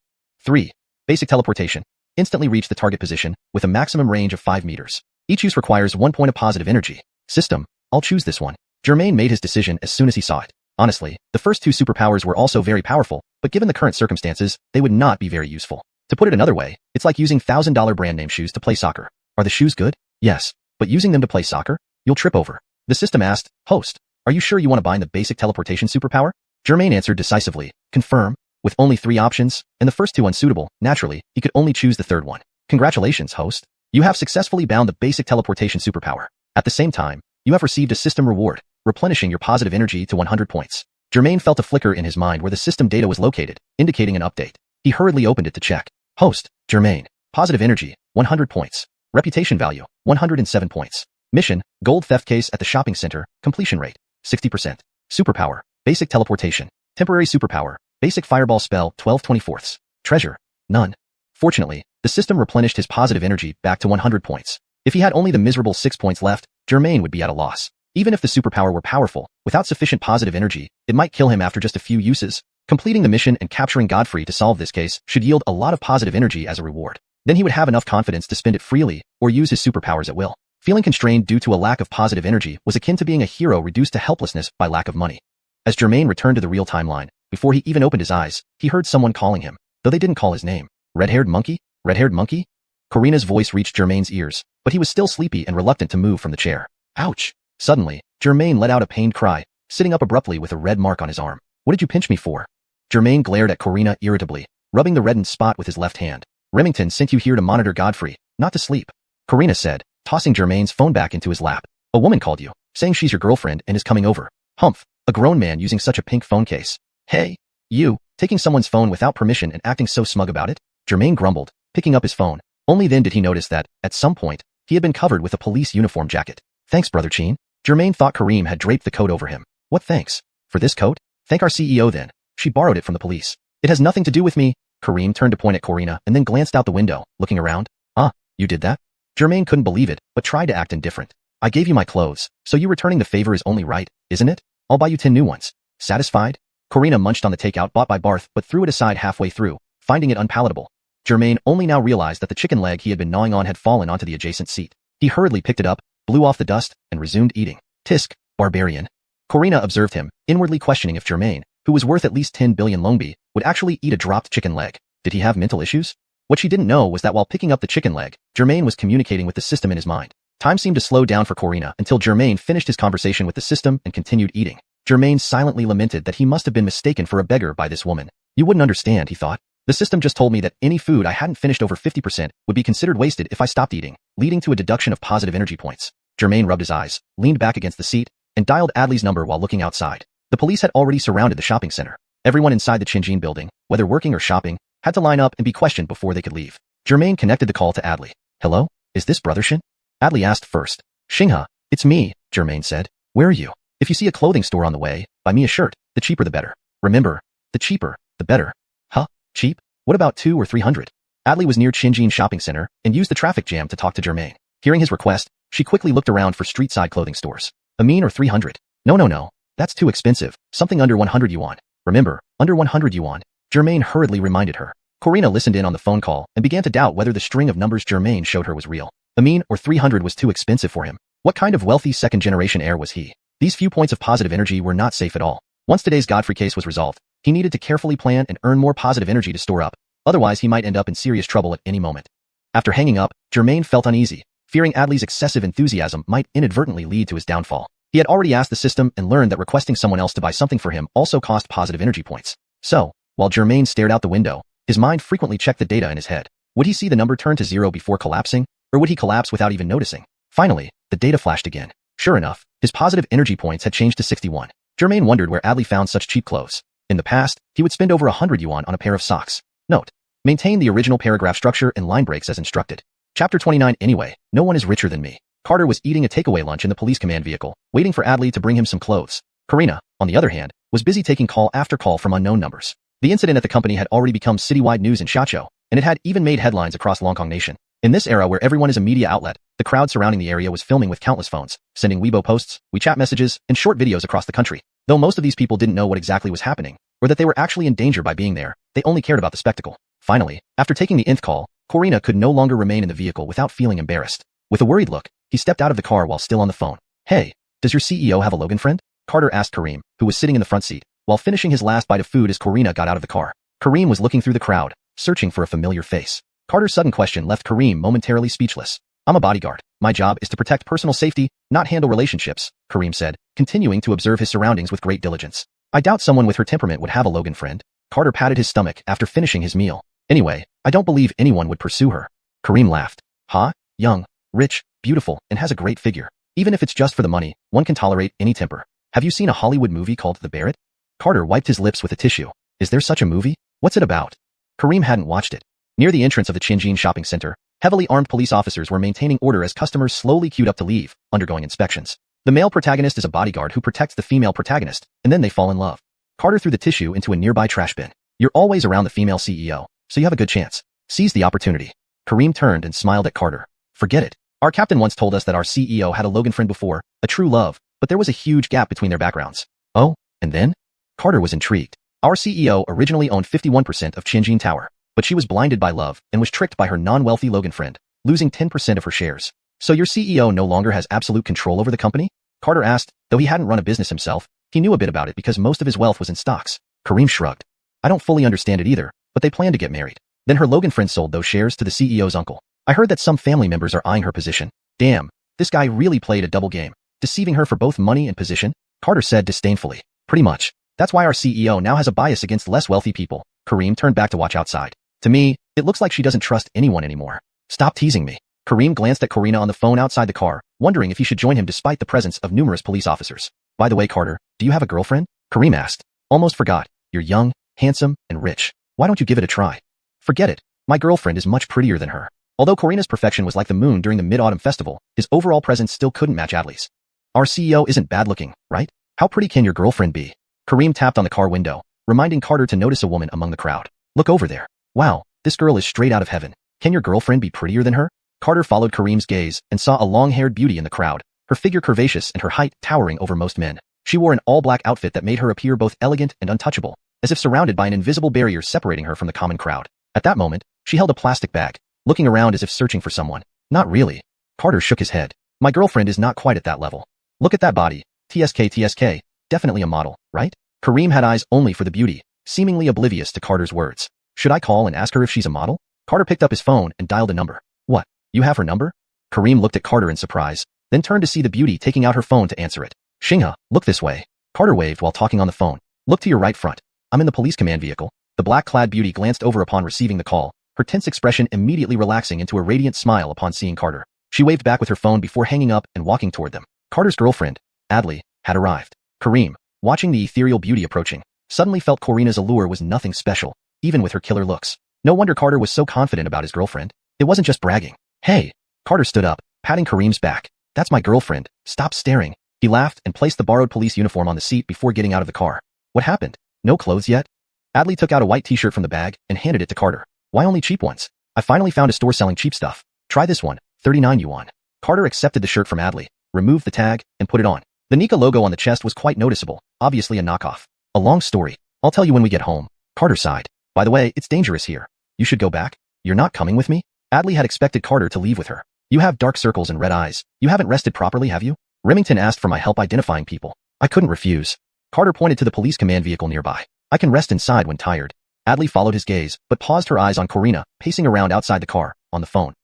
3. Basic teleportation. Instantly reach the target position, with a maximum range of 5 meters. Each use requires 1 point of positive energy. System, I'll choose this one. Germain made his decision as soon as he saw it. Honestly, the first 2 superpowers were also very powerful, but given the current circumstances, they would not be very useful. To put it another way, it's like using $1,000 brand name shoes to play soccer. Are the shoes good? Yes. But using them to play soccer? You'll trip over. The system asked, Host, are you sure you want to bind the basic teleportation superpower? Germain answered decisively, Confirm. With only 3 options, and the first 2 unsuitable, naturally, he could only choose the third one. Congratulations, host. You have successfully bound the basic teleportation superpower. At the same time, you have received a system reward, replenishing your positive energy to 100 points. Germain felt a flicker in his mind where the system data was located, indicating an update. He hurriedly opened it to check. Host, Germain. Positive energy, 100 points. Reputation value, 107 points. Mission, gold theft case at the shopping center, completion rate, 60%. Superpower, basic teleportation. Temporary superpower, basic fireball spell, 12/24. Treasure, none. Fortunately, the system replenished his positive energy back to 100 points. If he had only the miserable 6 points left, Germain would be at a loss. Even if the superpower were powerful, without sufficient positive energy, it might kill him after just a few uses. Completing the mission and capturing Godfrey to solve this case should yield a lot of positive energy as a reward. Then he would have enough confidence to spend it freely or use his superpowers at will. Feeling constrained due to a lack of positive energy was akin to being a hero reduced to helplessness by lack of money. As Germain returned to the real timeline, before he even opened his eyes, he heard someone calling him, though they didn't call his name. Red-haired monkey? Red-haired monkey? Karina's voice reached Germain's ears, but he was still sleepy and reluctant to move from the chair. Ouch! Suddenly, Germain let out a pained cry, sitting up abruptly with a red mark on his arm. What did you pinch me for? Germain glared at Karina irritably, rubbing the reddened spot with his left hand. Remington sent you here to monitor Godfrey, not to sleep, Karina said, tossing Germain's phone back into his lap. A woman called you, saying she's your girlfriend and is coming over. Humph, a grown man using such a pink phone case. Hey, you, taking someone's phone without permission and acting so smug about it? Germain grumbled, picking up his phone. Only then did he notice that, at some point, he had been covered with a police uniform jacket. Thanks, Brother Chin. Germain thought Kareem had draped the coat over him. What thanks? For this coat? Thank our CEO then. She borrowed it from the police. It has nothing to do with me. Kareem turned to point at Corina and then glanced out the window, looking around. Ah, you did that? Germain couldn't believe it, but tried to act indifferent. I gave you my clothes, so you returning the favor is only right, isn't it? I'll buy you 10 new ones. Satisfied? Corina munched on the takeout bought by Barth but threw it aside halfway through, finding it unpalatable. Germain only now realized that the chicken leg he had been gnawing on had fallen onto the adjacent seat. He hurriedly picked it up, blew off the dust, and resumed eating. Tisk, barbarian. Corina observed him, inwardly questioning if Germain, who was worth at least 10 billion longbi, would actually eat a dropped chicken leg. Did he have mental issues? What she didn't know was that while picking up the chicken leg, Germain was communicating with the system in his mind. Time seemed to slow down for Corina until Germain finished his conversation with the system and continued eating. Germain silently lamented that he must have been mistaken for a beggar by this woman. You wouldn't understand, he thought. The system just told me that any food I hadn't finished over 50% would be considered wasted if I stopped eating, leading to a deduction of positive energy points. Germain rubbed his eyes, leaned back against the seat, and dialed Adley's number while looking outside. The police had already surrounded the shopping center. Everyone inside the Qinjin building, whether working or shopping, had to line up and be questioned before they could leave. Germain connected the call to Adley. Hello? Is this Brother Shin? Adley asked first. Xinghe, it's me, Germain said. Where are you? If you see a clothing store on the way, buy me a shirt. The cheaper the better. Remember, the cheaper, the better. Huh? Cheap? What about 200 or 300? Adley was near Qinjin shopping center and used the traffic jam to talk to Germain. Hearing his request, she quickly looked around for street-side clothing stores. A mean or 300? No. That's too expensive. Something under 100 yuan. Remember, under 100 yuan. Germain hurriedly reminded her. Corina listened in on the phone call and began to doubt whether the string of numbers Germain showed her was real. A mean or 300 was too expensive for him. What kind of wealthy second-generation heir was he? These few points of positive energy were not safe at all. Once today's Godfrey case was resolved, he needed to carefully plan and earn more positive energy to store up. Otherwise, he might end up in serious trouble at any moment. After hanging up, Germain felt uneasy, fearing Adley's excessive enthusiasm might inadvertently lead to his downfall. He had already asked the system and learned that requesting someone else to buy something for him also cost positive energy points. So, while Germain stared out the window, his mind frequently checked the data in his head. Would he see the number turn to 0 before collapsing, or would he collapse without even noticing? Finally, the data flashed again. Sure enough, his positive energy points had changed to 61. Germain wondered where Adley found such cheap clothes. In the past, he would spend over 100 yuan on a pair of socks. Note: maintain the original paragraph structure and line breaks as instructed. Chapter 29. Anyway, no one is richer than me. Carter was eating a takeaway lunch in the police command vehicle, waiting for Adley to bring him some clothes. Karina, on the other hand, was busy taking call after call from unknown numbers. The incident at the company had already become citywide news in Xiaoqiu, and it had even made headlines across Longkong Nation. In this era where everyone is a media outlet, the crowd surrounding the area was filming with countless phones, sending Weibo posts, WeChat messages, and short videos across the country. Though most of these people didn't know what exactly was happening, or that they were actually in danger by being there, they only cared about the spectacle. Finally, after taking the nth call, Karina could no longer remain in the vehicle without feeling embarrassed. With a worried look, he stepped out of the car while still on the phone. Hey, does your CEO have a Logan friend? Carter asked Kareem, who was sitting in the front seat, while finishing his last bite of food as Karina got out of the car. Kareem was looking through the crowd, searching for a familiar face. Carter's sudden question left Kareem momentarily speechless. I'm a bodyguard. My job is to protect personal safety, not handle relationships, Kareem said, continuing to observe his surroundings with great diligence. I doubt someone with her temperament would have a Logan friend. Carter patted his stomach after finishing his meal. Anyway, I don't believe anyone would pursue her. Kareem laughed. Huh? Young, rich, beautiful, and has a great figure. Even if it's just for the money, one can tolerate any temper. Have you seen a Hollywood movie called The Barrett? Carter wiped his lips with a tissue. Is there such a movie? What's it about? Kareem hadn't watched it. Near the entrance of the Xiuxian shopping center, heavily armed police officers were maintaining order as customers slowly queued up to leave, undergoing inspections. The male protagonist is a bodyguard who protects the female protagonist, and then they fall in love. Carter threw the tissue into a nearby trash bin. You're always around the female CEO, so you have a good chance. Seize the opportunity. Kareem turned and smiled at Carter. Forget it. Our captain once told us that our CEO had a Logan friend before, a true love, but there was a huge gap between their backgrounds. Oh, and then? Carter was intrigued. Our CEO originally owned 51% of Xiuxian Tower, but she was blinded by love and was tricked by her non-wealthy Logan friend, losing 10% of her shares. So your CEO no longer has absolute control over the company? Carter asked. Though he hadn't run a business himself, he knew a bit about it because most of his wealth was in stocks. Kareem shrugged. I don't fully understand it either, but they plan to get married. Then her Logan friend sold those shares to the CEO's uncle. I heard that some family members are eyeing her position. Damn, this guy really played a double game, deceiving her for both money and position, Carter said disdainfully. Pretty much. That's why our CEO now has a bias against less wealthy people. Kareem turned back to watch outside. To me, it looks like she doesn't trust anyone anymore. Stop teasing me. Kareem glanced at Karina on the phone outside the car, wondering if he should join him despite the presence of numerous police officers. By the way, Carter, do you have a girlfriend? Kareem asked. Almost forgot. You're young, handsome, and rich. Why don't you give it a try? Forget it. My girlfriend is much prettier than her. Although Karina's perfection was like the moon during the Mid-Autumn Festival, his overall presence still couldn't match Adley's. Our CEO isn't bad looking, right? How pretty can your girlfriend be? Kareem tapped on the car window, reminding Carter to notice a woman among the crowd. Look over there. Wow, this girl is straight out of heaven. Can your girlfriend be prettier than her? Carter followed Kareem's gaze and saw a long-haired beauty in the crowd, her figure curvaceous and her height towering over most men. She wore an all-black outfit that made her appear both elegant and untouchable, as if surrounded by an invisible barrier separating her from the common crowd. At that moment, she held a plastic bag, looking around as if searching for someone. Not really. Carter shook his head. My girlfriend is not quite at that level. Look at that body. TSK, definitely a model, right? Kareem had eyes only for the beauty, seemingly oblivious to Carter's words. Should I call and ask her if she's a model? Carter picked up his phone and dialed a number. What? You have her number? Kareem looked at Carter in surprise, then turned to see the beauty taking out her phone to answer it. Xinghe, look this way. Carter waved while talking on the phone. Look to your right front. I'm in the police command vehicle. The black-clad beauty glanced over upon receiving the call, her tense expression immediately relaxing into a radiant smile upon seeing Carter. She waved back with her phone before hanging up and walking toward them. Carter's girlfriend, Adley, had arrived. Kareem, watching the ethereal beauty approaching, suddenly felt Karina's allure was nothing special, even with her killer looks. No wonder Carter was so confident about his girlfriend. It wasn't just bragging. Hey! Carter stood up, patting Kareem's back. That's my girlfriend. Stop staring. He laughed and placed the borrowed police uniform on the seat before getting out of the car. What happened? No clothes yet? Adley took out a white t-shirt from the bag and handed it to Carter. Why only cheap ones? I finally found a store selling cheap stuff. Try this one, 39 yuan. Carter accepted the shirt from Adley, removed the tag, and put it on. The Nika logo on the chest was quite noticeable, obviously a knockoff. A long story. I'll tell you when we get home. Carter sighed. By the way, it's dangerous here. You should go back. You're not coming with me? Adley had expected Carter to leave with her. You have dark circles and red eyes. You haven't rested properly, have you? Remington asked for my help identifying people. I couldn't refuse. Carter pointed to the police command vehicle nearby. I can rest inside when tired. Adley followed his gaze, but paused her eyes on Karina, pacing around outside the car, on the phone.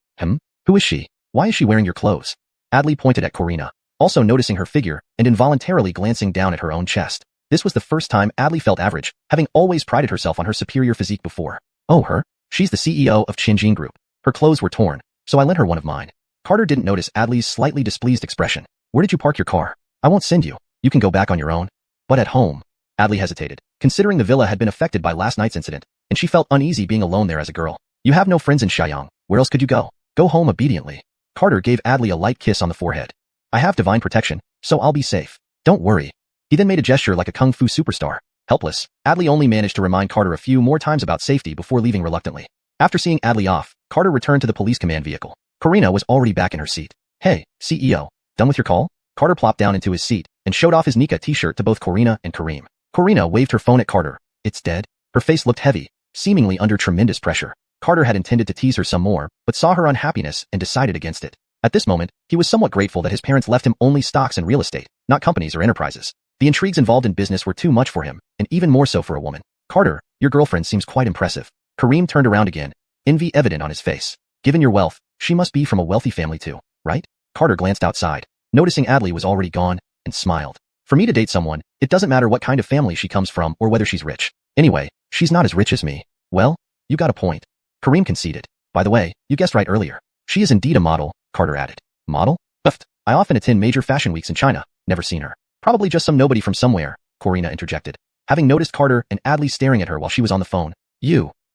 Who is she? Why is she wearing your clothes? Adley pointed at Karina, also noticing her figure and involuntarily glancing down at her own chest. This was the first time Adley felt average, having always prided herself on her superior physique before. Oh, her? She's the CEO of Xiuxian Group. Her clothes were torn, so I lent her one of mine. Carter didn't notice Adley's slightly displeased expression. Where did you park your car? I won't send you. You can go back on your own. But at home. Adley hesitated, considering the villa had been affected by last night's incident, and she felt uneasy being alone there as a girl. You have no friends in Xiaoyang. Where else could you go? Go home obediently. Carter gave Adley a light kiss on the forehead. I have divine protection, so I'll be safe. Don't worry. He then made a gesture like a kung fu superstar. Helpless, Adley only managed to remind Carter a few more times about safety before leaving reluctantly. After seeing Adley off, Carter returned to the police command vehicle. Karina was already back in her seat. Hey, CEO, done with your call? Carter plopped down into his seat and showed off his Nika t-shirt to both Karina and Kareem. Karina waved her phone at Carter. It's dead? Her face looked heavy, seemingly under tremendous pressure. Carter had intended to tease her some more, but saw her unhappiness and decided against it. At this moment, he was somewhat grateful that his parents left him only stocks and real estate, not companies or enterprises. The intrigues involved in business were too much for him, and even more so for a woman. Carter, your girlfriend seems quite impressive. Kareem turned around again, envy evident on his face. Given your wealth, she must be from a wealthy family too, right? Carter glanced outside, noticing Adley was already gone, and smiled. For me to date someone, it doesn't matter what kind of family she comes from or whether she's rich. Anyway, she's not as rich as me. Well, you got a point. Kareem conceded. By the way, you guessed right earlier. She is indeed a model, Carter added. Model? Uffed. I often attend major fashion weeks in China. Never seen her. Probably just some nobody from somewhere, Karina interjected. Having noticed Carter and Adley staring at her while she was on the phone.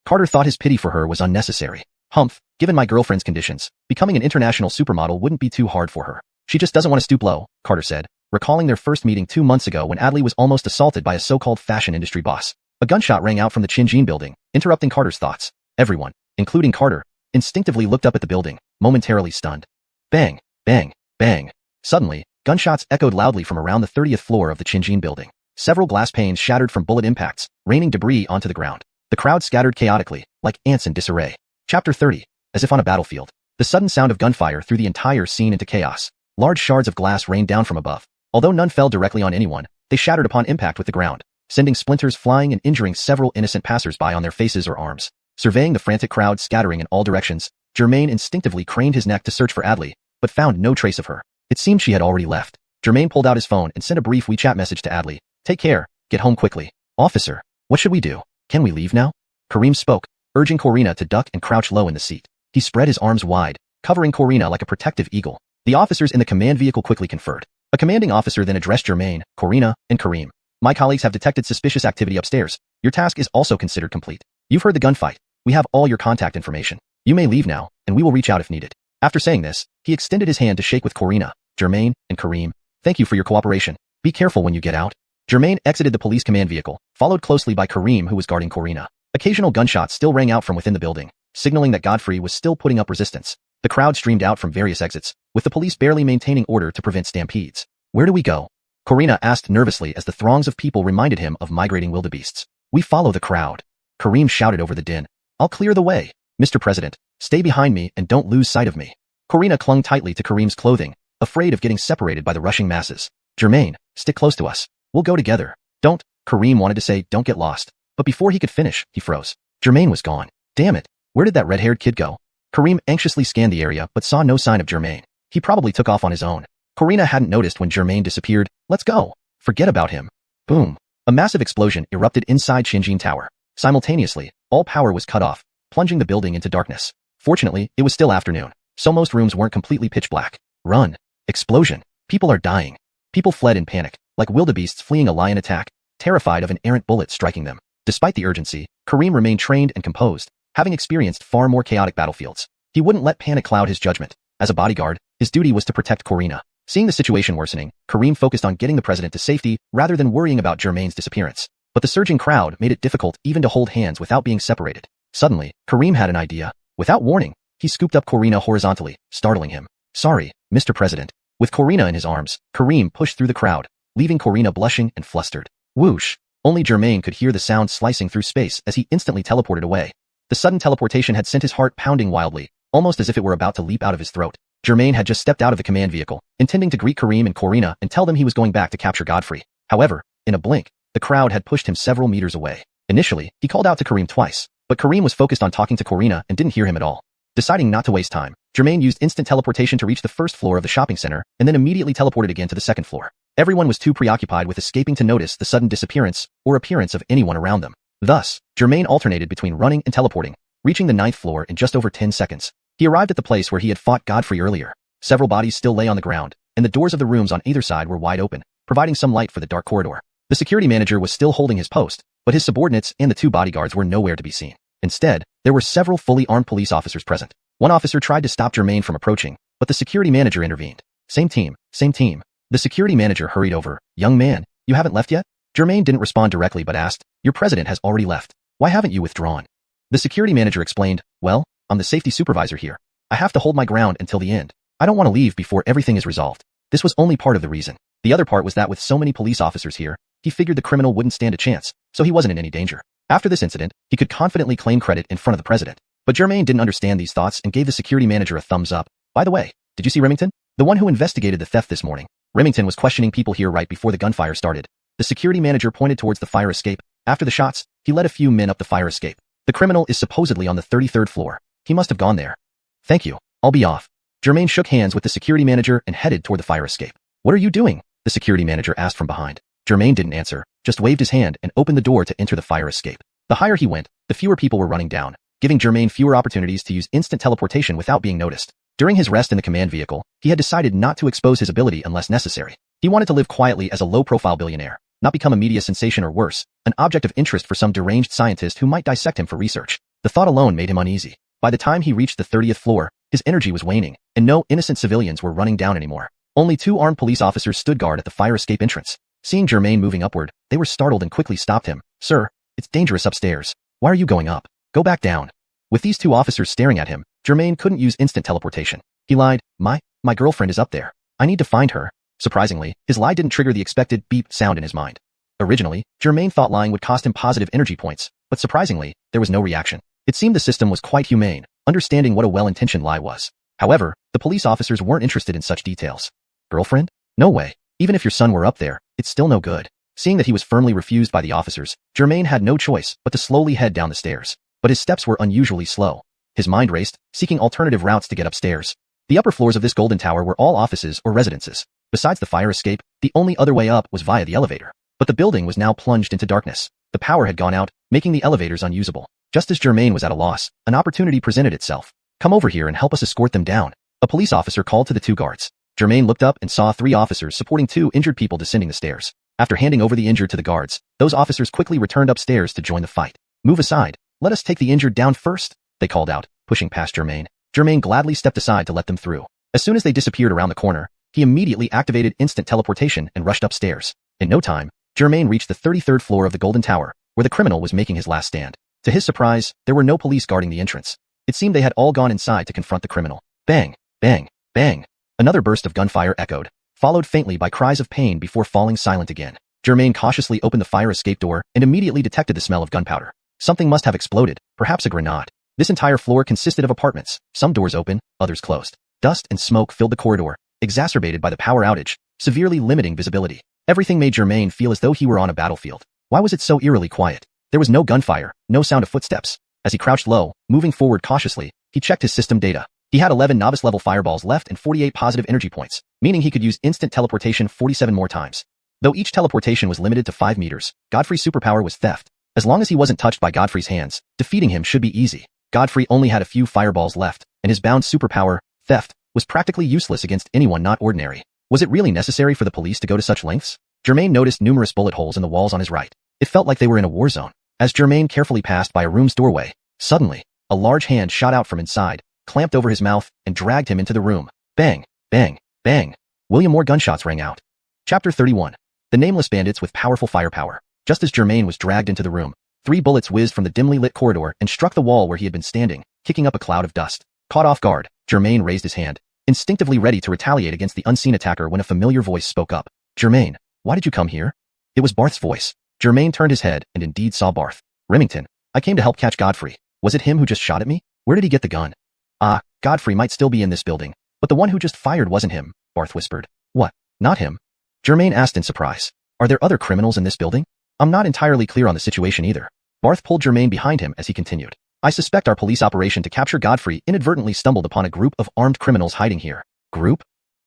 Carter thought his pity for her was unnecessary. Humph, given my girlfriend's conditions, becoming an international supermodel wouldn't be too hard for her. She just doesn't want to stoop low, Carter said, recalling their first meeting 2 months ago when Adley was almost assaulted by a so-called fashion industry boss. A gunshot rang out from the xiuxian building, interrupting Carter's thoughts. Everyone, including Carter, instinctively looked up at the building, momentarily stunned. Bang, bang, bang. Suddenly, gunshots echoed loudly from around the 30th floor of the xiuxian building. Several glass panes shattered from bullet impacts, raining debris onto the ground. The crowd scattered chaotically, like ants in disarray. Chapter 30. As if on a battlefield. The sudden sound of gunfire threw the entire scene into chaos. Large shards of glass rained down from above. Although none fell directly on anyone, they shattered upon impact with the ground, sending splinters flying and injuring several innocent passers-by on their faces or arms. Surveying the frantic crowd scattering in all directions, Germain instinctively craned his neck to search for Adley, but found no trace of her. It seemed she had already left. Germain pulled out his phone and sent a brief WeChat message to Adley. Take care, get home quickly. Officer, what should we do? Can we leave now? Kareem spoke, urging Karina to duck and crouch low in the seat. He spread his arms wide, covering Karina like a protective eagle. The officers in the command vehicle quickly conferred. A commanding officer then addressed Germain, Karina, and Kareem. My colleagues have detected suspicious activity upstairs. Your task is also considered complete. You've heard the gunfight. We have all your contact information. You may leave now, and we will reach out if needed. After saying this, he extended his hand to shake with Karina, Germain, and Kareem. Thank you for your cooperation. Be careful when you get out. Germain exited the police command vehicle, followed closely by Kareem who was guarding Karina. Occasional gunshots still rang out from within the building, signaling that Godfrey was still putting up resistance. The crowd streamed out from various exits, with the police barely maintaining order to prevent stampedes. Where do we go? Karina asked nervously as the throngs of people reminded him of migrating wildebeests. We follow the crowd. Kareem shouted over the din. I'll clear the way. Mr. President, stay behind me and don't lose sight of me. Karina clung tightly to Kareem's clothing, afraid of getting separated by the rushing masses. Germain, stick close to us. We'll go together. Don't. Kareem wanted to say don't get lost, but before he could finish, he froze. Germain was gone. Damn it. Where did that red-haired kid go? Kareem anxiously scanned the area but saw no sign of Germain. He probably took off on his own. Karina hadn't noticed when Germain disappeared. Let's go. Forget about him. Boom. A massive explosion erupted inside xiuxian Tower. Simultaneously, all power was cut off, plunging the building into darkness. Fortunately, it was still afternoon, so most rooms weren't completely pitch black. Run. Explosion. People are dying. People fled in panic, like wildebeests fleeing a lion attack, terrified of an errant bullet striking them. Despite the urgency, Kareem remained trained and composed, having experienced far more chaotic battlefields. He wouldn't let panic cloud his judgment. As a bodyguard, his duty was to protect Karina. Seeing the situation worsening, Kareem focused on getting the president to safety rather than worrying about Germain's disappearance. But the surging crowd made it difficult even to hold hands without being separated. Suddenly, Kareem had an idea. Without warning, he scooped up Karina horizontally, startling him. Sorry, Mr. President. With Karina in his arms, Kareem pushed through the crowd, leaving Karina blushing and flustered. Whoosh! Only Germain could hear the sound slicing through space as he instantly teleported away. The sudden teleportation had sent his heart pounding wildly, almost as if it were about to leap out of his throat. Germain had just stepped out of the command vehicle, intending to greet Kareem and Karina and tell them he was going back to capture Godfrey. However, in a blink, the crowd had pushed him several meters away. Initially, he called out to Kareem twice, but Kareem was focused on talking to Karina and didn't hear him at all. Deciding not to waste time, Germain used instant teleportation to reach the first floor of the shopping center and then immediately teleported again to the second floor. Everyone was too preoccupied with escaping to notice the sudden disappearance or appearance of anyone around them. Thus, Germain alternated between running and teleporting, reaching the 9th floor in just over 10 seconds. He arrived at the place where he had fought Godfrey earlier. Several bodies still lay on the ground, and the doors of the rooms on either side were wide open, providing some light for the dark corridor. The security manager was still holding his post, but his subordinates and the 2 bodyguards were nowhere to be seen. Instead, there were several fully armed police officers present. One officer tried to stop Germain from approaching, but the security manager intervened. Same team, same team. The security manager hurried over. Young man, you haven't left yet? Germain didn't respond directly but asked, your president has already left. Why haven't you withdrawn? The security manager explained, well, I'm the safety supervisor here. I have to hold my ground until the end. I don't want to leave before everything is resolved. This was only part of the reason. The other part was that with so many police officers here, he figured the criminal wouldn't stand a chance, so he wasn't in any danger. After this incident, he could confidently claim credit in front of the president. But Germain didn't understand these thoughts and gave the security manager a thumbs up. By the way, did you see Remington? The one who investigated the theft this morning. Remington was questioning people here right before the gunfire started. The security manager pointed towards the fire escape. After the shots, he led a few men up the fire escape. The criminal is supposedly on the 33rd floor. He must have gone there. Thank you. I'll be off. Germain shook hands with the security manager and headed toward the fire escape. What are you doing? The security manager asked from behind. Germain didn't answer, just waved his hand and opened the door to enter the fire escape. The higher he went, the fewer people were running down, giving Germain fewer opportunities to use instant teleportation without being noticed. During his rest in the command vehicle, he had decided not to expose his ability unless necessary. He wanted to live quietly as a low-profile billionaire, not become a media sensation or worse, an object of interest for some deranged scientist who might dissect him for research. The thought alone made him uneasy. By the time he reached the 30th floor, his energy was waning, and no innocent civilians were running down anymore. Only 2 armed police officers stood guard at the fire escape entrance. Seeing Germain moving upward, they were startled and quickly stopped him. Sir, it's dangerous upstairs. Why are you going up? Go back down. With these 2 officers staring at him, Germain couldn't use instant teleportation. He lied, my girlfriend is up there. I need to find her. Surprisingly, his lie didn't trigger the expected beep sound in his mind. Originally, Germain thought lying would cost him positive energy points, but surprisingly, there was no reaction. It seemed the system was quite humane, understanding what a well-intentioned lie was. However, the police officers weren't interested in such details. Girlfriend? No way. Even if your son were up there, it's still no good. Seeing that he was firmly refused by the officers, Germain had no choice but to slowly head down the stairs. But his steps were unusually slow. His mind raced, seeking alternative routes to get upstairs. The upper floors of this golden tower were all offices or residences. Besides the fire escape, the only other way up was via the elevator. But the building was now plunged into darkness. The power had gone out, making the elevators unusable. Just as Germain was at a loss, an opportunity presented itself. Come over here and help us escort them down. A police officer called to the 2 guards. Germain looked up and saw 3 officers supporting 2 injured people descending the stairs. After handing over the injured to the guards, those officers quickly returned upstairs to join the fight. Move aside. Let us take the injured down first, they called out, pushing past Germain. Germain gladly stepped aside to let them through. As soon as they disappeared around the corner, he immediately activated instant teleportation and rushed upstairs. In no time, Germain reached the 33rd floor of the Golden Tower, where the criminal was making his last stand. To his surprise, there were no police guarding the entrance. It seemed they had all gone inside to confront the criminal. Bang, bang, bang. Another burst of gunfire echoed, followed faintly by cries of pain before falling silent again. Germain cautiously opened the fire escape door and immediately detected the smell of gunpowder. Something must have exploded, perhaps a grenade. This entire floor consisted of apartments, some doors open, others closed. Dust and smoke filled the corridor, exacerbated by the power outage, severely limiting visibility. Everything made Germain feel as though he were on a battlefield. Why was it so eerily quiet? There was no gunfire, no sound of footsteps. As he crouched low, moving forward cautiously, he checked his system data. He had 11 novice-level fireballs left and 48 positive energy points, meaning he could use instant teleportation 47 more times. Though each teleportation was limited to 5 meters, Godfrey's superpower was theft. As long as he wasn't touched by Godfrey's hands, defeating him should be easy. Godfrey only had a few fireballs left, and his bound superpower, theft, was practically useless against anyone not ordinary. Was it really necessary for the police to go to such lengths? Germain noticed numerous bullet holes in the walls on his right. It felt like they were in a war zone. As Germain carefully passed by a room's doorway, suddenly, a large hand shot out from inside, clamped over his mouth, and dragged him into the room. Bang, bang, bang. More gunshots rang out. Chapter 31. The Nameless Bandits with Powerful Firepower. Just as Germain was dragged into the room, 3 bullets whizzed from the dimly lit corridor and struck the wall where he had been standing, kicking up a cloud of dust. Caught off guard, Germain raised his hand, instinctively ready to retaliate against the unseen attacker when a familiar voice spoke up. Germain, why did you come here? It was Barth's voice. Germain turned his head and indeed saw Barth. Remington, I came to help catch Godfrey. Was it him who just shot at me? Where did he get the gun? Ah, Godfrey might still be in this building, but the one who just fired wasn't him, Barth whispered. What? Not him? Germain asked in surprise. Are there other criminals in this building? I'm not entirely clear on the situation either. Barth pulled Germain behind him as he continued. I suspect our police operation to capture Godfrey inadvertently stumbled upon a group of armed criminals hiding here. Group?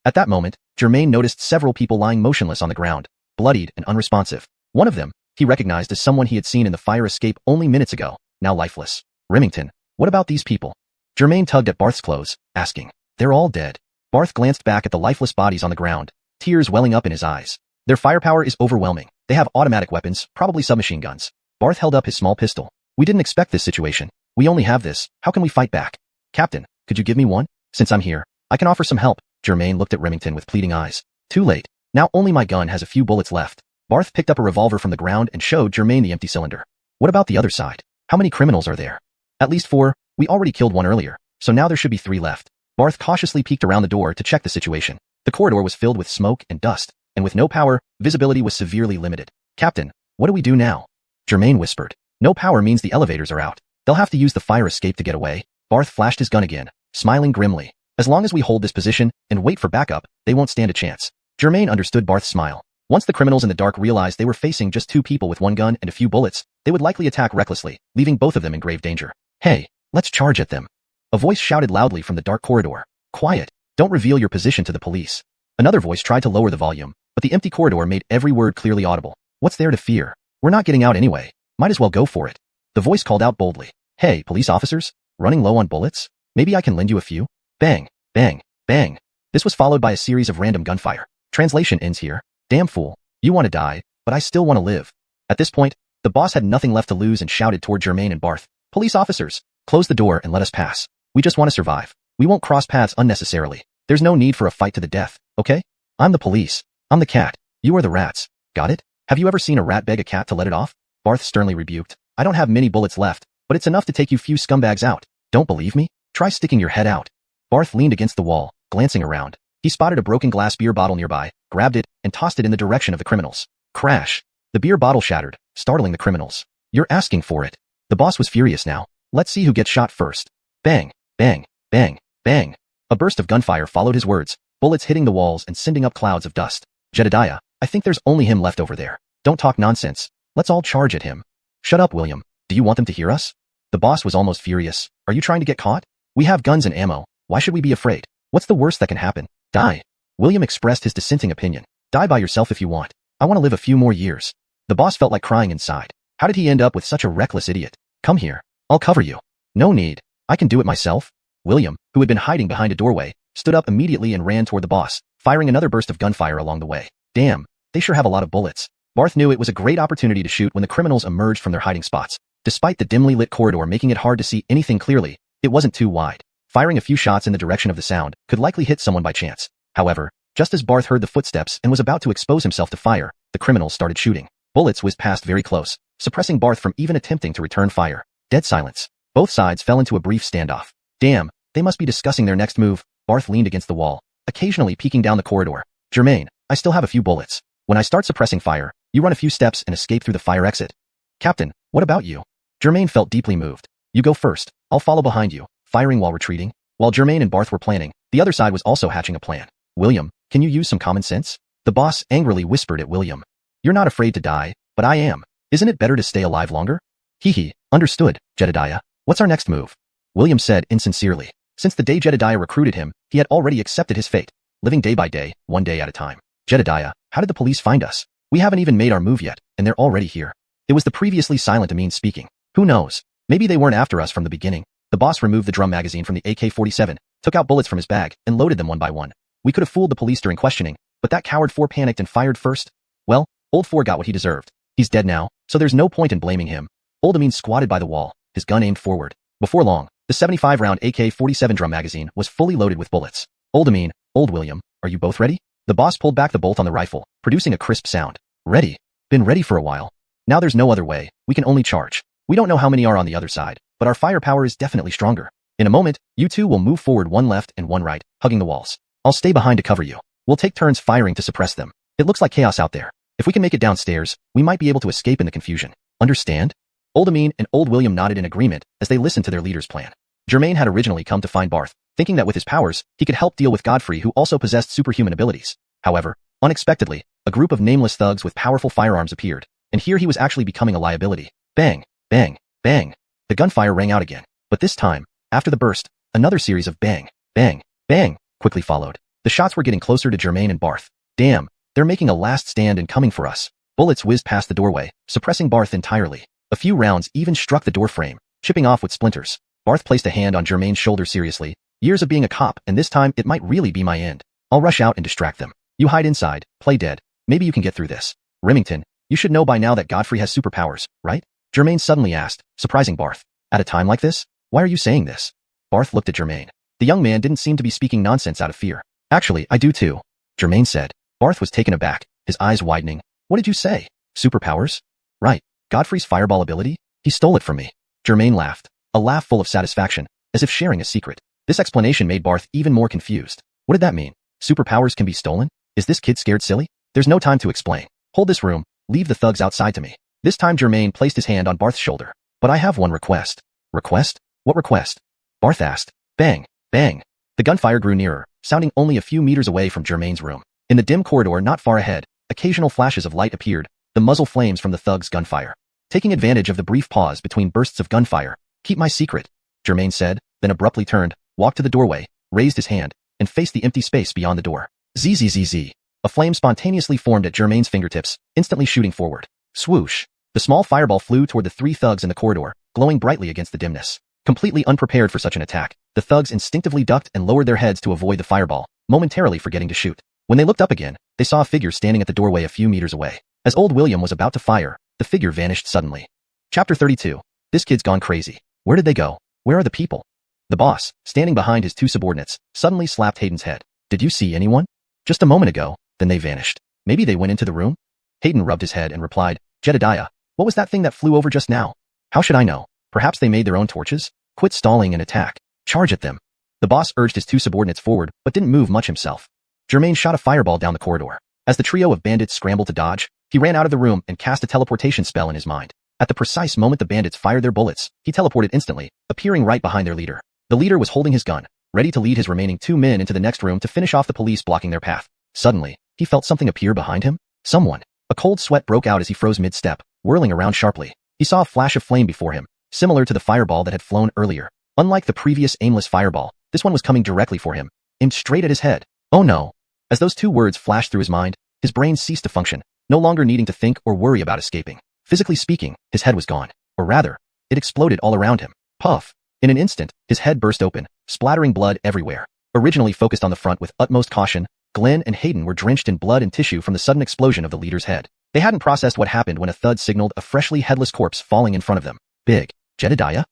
At that moment, Germain noticed several people lying motionless on the ground, bloodied and unresponsive. One of them, he recognized as someone he had seen in the fire escape only minutes ago, now lifeless. Remington, what about these people? Germain tugged at Barth's clothes, asking. They're all dead. Barth glanced back at the lifeless bodies on the ground, tears welling up in his eyes. Their firepower is overwhelming. They have automatic weapons, probably submachine guns. Barth held up his small pistol. We didn't expect this situation. We only have this. How can we fight back? Captain, Could you give me one? Since I'm here, I can offer some help. Germain looked at Remington with pleading eyes. Too late. Now only my gun has a few bullets left. Barth picked up a revolver from the ground and showed Germain the empty cylinder. What about the other side? How many criminals are there? At least 4. We already killed one earlier, so now there should be 3 left. Barth cautiously peeked around the door to check the situation. The corridor was filled with smoke and dust, and with no power, visibility was severely limited. Captain, what do we do now? Germain whispered. No power means the elevators are out. They'll have to use the fire escape to get away. Barth flashed his gun again, smiling grimly. As long as we hold this position and wait for backup, they won't stand a chance. Germain understood Barth's smile. Once the criminals in the dark realized they were facing just 2 people with 1 gun and a few bullets, they would likely attack recklessly, leaving both of them in grave danger. Hey, let's charge at them. A voice shouted loudly from the dark corridor. Quiet. Don't reveal your position to the police. Another voice tried to lower the volume, but the empty corridor made every word clearly audible. What's there to fear? We're not getting out anyway. Might as well go for it. The voice called out boldly. Hey, police officers? Running low on bullets? Maybe I can lend you a few? Bang, bang, bang. This was followed by a series of random gunfire. Translation ends here. Damn fool. You want to die, but I still want to live. At this point, the boss had nothing left to lose and shouted toward Germain and Barth. Police officers, close the door and let us pass. We just want to survive. We won't cross paths unnecessarily. There's no need for a fight to the death, okay? I'm the police. I'm the cat. You are the rats. Got it? Have you ever seen a rat beg a cat to let it off? Barth sternly rebuked. I don't have many bullets left, but it's enough to take you few scumbags out. Don't believe me? Try sticking your head out. Barth leaned against the wall, glancing around. He spotted a broken glass beer bottle nearby, grabbed it, and tossed it in the direction of the criminals. Crash. The beer bottle shattered, startling the criminals. You're asking for it. The boss was furious now. Let's see who gets shot first. Bang, bang, bang, bang. A burst of gunfire followed his words, bullets hitting the walls and sending up clouds of dust. Jedediah, I think there's only him left over there. Don't talk nonsense. Let's all charge at him. Shut up, William. Do you want them to hear us? The boss was almost furious. Are you trying to get caught? We have guns and ammo. Why should we be afraid? What's the worst that can happen? Die. William expressed his dissenting opinion. Die by yourself if you want. I want to live a few more years. The boss felt like crying inside. How did he end up with such a reckless idiot? Come here. I'll cover you. No need. I can do it myself. William, who had been hiding behind a doorway, stood up immediately and ran toward the boss, firing another burst of gunfire along the way. Damn, they sure have a lot of bullets. Barth knew it was a great opportunity to shoot when the criminals emerged from their hiding spots. Despite the dimly lit corridor making it hard to see anything clearly, it wasn't too wide. Firing a few shots in the direction of the sound could likely hit someone by chance. However, just as Barth heard the footsteps and was about to expose himself to fire, the criminals started shooting. Bullets whizzed past very close, suppressing Barth from even attempting to return fire. Dead silence. Both sides fell into a brief standoff. Damn, they must be discussing their next move. Barth leaned against the wall, occasionally peeking down the corridor. Germain, I still have a few bullets. When I start suppressing fire, you run a few steps and escape through the fire exit. Captain, what about you? Germain felt deeply moved. You go first. I'll follow behind you, firing while retreating. While Germain and Barth were planning, the other side was also hatching a plan. William, can you use some common sense? The boss angrily whispered at William. You're not afraid to die, but I am. Isn't it better to stay alive longer? Hee, understood, Jedediah. What's our next move? William said insincerely. Since the day Jedediah recruited him, he had already accepted his fate, living day by day, one day at a time. Jedediah, how did the police find us? We haven't even made our move yet, and they're already here. It was the previously silent Amin speaking. Who knows? Maybe they weren't after us from the beginning. The boss removed the drum magazine from the AK-47, took out bullets from his bag, and loaded them one by one. We could have fooled the police during questioning, but that coward 4 panicked and fired first. Well, old 4 got what he deserved. He's dead now, so there's no point in blaming him. Old Amin squatted by the wall, his gun aimed forward. Before long, the 75-round AK-47 drum magazine was fully loaded with bullets. Old Amin, Old William, are you both ready? The boss pulled back the bolt on the rifle, producing a crisp sound. Ready. Been ready for a while. Now there's no other way. We can only charge. We don't know how many are on the other side, but our firepower is definitely stronger. In a moment, you two will move forward one left and one right, hugging the walls. I'll stay behind to cover you. We'll take turns firing to suppress them. It looks like chaos out there. If we can make it downstairs, we might be able to escape in the confusion. Understand? Old Amin and Old William nodded in agreement as they listened to their leader's plan. Germain had originally come to find Barth, thinking that with his powers, he could help deal with Godfrey, who also possessed superhuman abilities. However, unexpectedly, a group of nameless thugs with powerful firearms appeared, and here he was actually becoming a liability. Bang, bang, bang. The gunfire rang out again, but this time, after the burst, another series of bang, bang, bang quickly followed. The shots were getting closer to Germain and Barth. Damn, they're making a last stand and coming for us. Bullets whizzed past the doorway, suppressing Barth entirely. A few rounds even struck the door frame, chipping off with splinters. Barth placed a hand on Germain's shoulder seriously. Years of being a cop, and this time it might really be my end. I'll rush out and distract them. You hide inside, play dead. Maybe you can get through this. Remington, you should know by now that Godfrey has superpowers, right? Germain suddenly asked, surprising Barth. At a time like this? Why are you saying this? Barth looked at Germain. The young man didn't seem to be speaking nonsense out of fear. Actually, I do too, Germain said. Barth was taken aback, his eyes widening. What did you say? Superpowers? Right. Godfrey's fireball ability? He stole it from me. Germain laughed, a laugh full of satisfaction, as if sharing a secret. This explanation made Barth even more confused. What did that mean? Superpowers can be stolen? Is this kid scared silly? There's no time to explain. Hold this room, leave the thugs outside to me. This time Germain placed his hand on Barth's shoulder. But I have one request. Request? What request? Barth asked. Bang, bang. The gunfire grew nearer, sounding only a few meters away from Germain's room. In the dim corridor not far ahead, occasional flashes of light appeared, the muzzle flames from the thugs' gunfire. Taking advantage of the brief pause between bursts of gunfire, keep my secret, Germain said, then abruptly turned, walked to the doorway, raised his hand, and faced the empty space beyond the door. Zzz. A flame spontaneously formed at Germain's fingertips, instantly shooting forward. Swoosh. The small fireball flew toward the three thugs in the corridor, glowing brightly against the dimness. Completely unprepared for such an attack, the thugs instinctively ducked and lowered their heads to avoid the fireball, momentarily forgetting to shoot. When they looked up again, they saw a figure standing at the doorway a few meters away. As old William was about to fire, the figure vanished suddenly. Chapter 32. This kid's gone crazy. Where did they go? Where are the people? The boss, standing behind his two subordinates, suddenly slapped Hayden's head. Did you see anyone? Just a moment ago, then they vanished. Maybe they went into the room? Hayden rubbed his head and replied, Jedediah, what was that thing that flew over just now? How should I know? Perhaps they made their own torches? Quit stalling and attack. Charge at them. The boss urged his two subordinates forward, but didn't move much himself. Germain shot a fireball down the corridor. As the trio of bandits scrambled to dodge, he ran out of the room and cast a teleportation spell in his mind. At the precise moment the bandits fired their bullets, he teleported instantly, appearing right behind their leader. The leader was holding his gun, ready to lead his remaining two men into the next room to finish off the police blocking their path. Suddenly, he felt something appear behind him. Someone. A cold sweat broke out as he froze mid-step, whirling around sharply. He saw a flash of flame before him, similar to the fireball that had flown earlier. Unlike the previous aimless fireball, this one was coming directly for him, aimed straight at his head. Oh no. As those two words flashed through his mind, his brain ceased to function, no longer needing to think or worry about escaping. Physically speaking, his head was gone. Or rather, it exploded all around him. Puff. In an instant, his head burst open, splattering blood everywhere. Originally focused on the front with utmost caution, Glenn and Hayden were drenched in blood and tissue from the sudden explosion of the leader's head. They hadn't processed what happened when a thud signaled a freshly headless corpse falling in front of them. Big. Jedediah?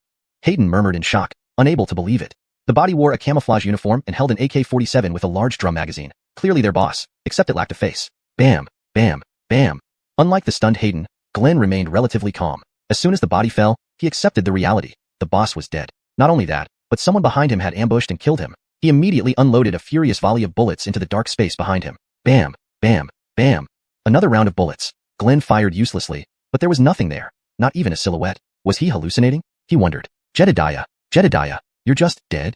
Hayden murmured in shock, unable to believe it. The body wore a camouflage uniform and held an AK-47 with a large drum magazine. Clearly their boss, except it lacked a face. Bam, bam, bam. Unlike the stunned Hayden, Glenn remained relatively calm. As soon as the body fell, he accepted the reality. The boss was dead. Not only that, but someone behind him had ambushed and killed him. He immediately unloaded a furious volley of bullets into the dark space behind him. Bam, bam, bam. Another round of bullets. Glenn fired uselessly, but there was nothing there. Not even a silhouette. Was he hallucinating? He wondered. Jedediah, you're just dead?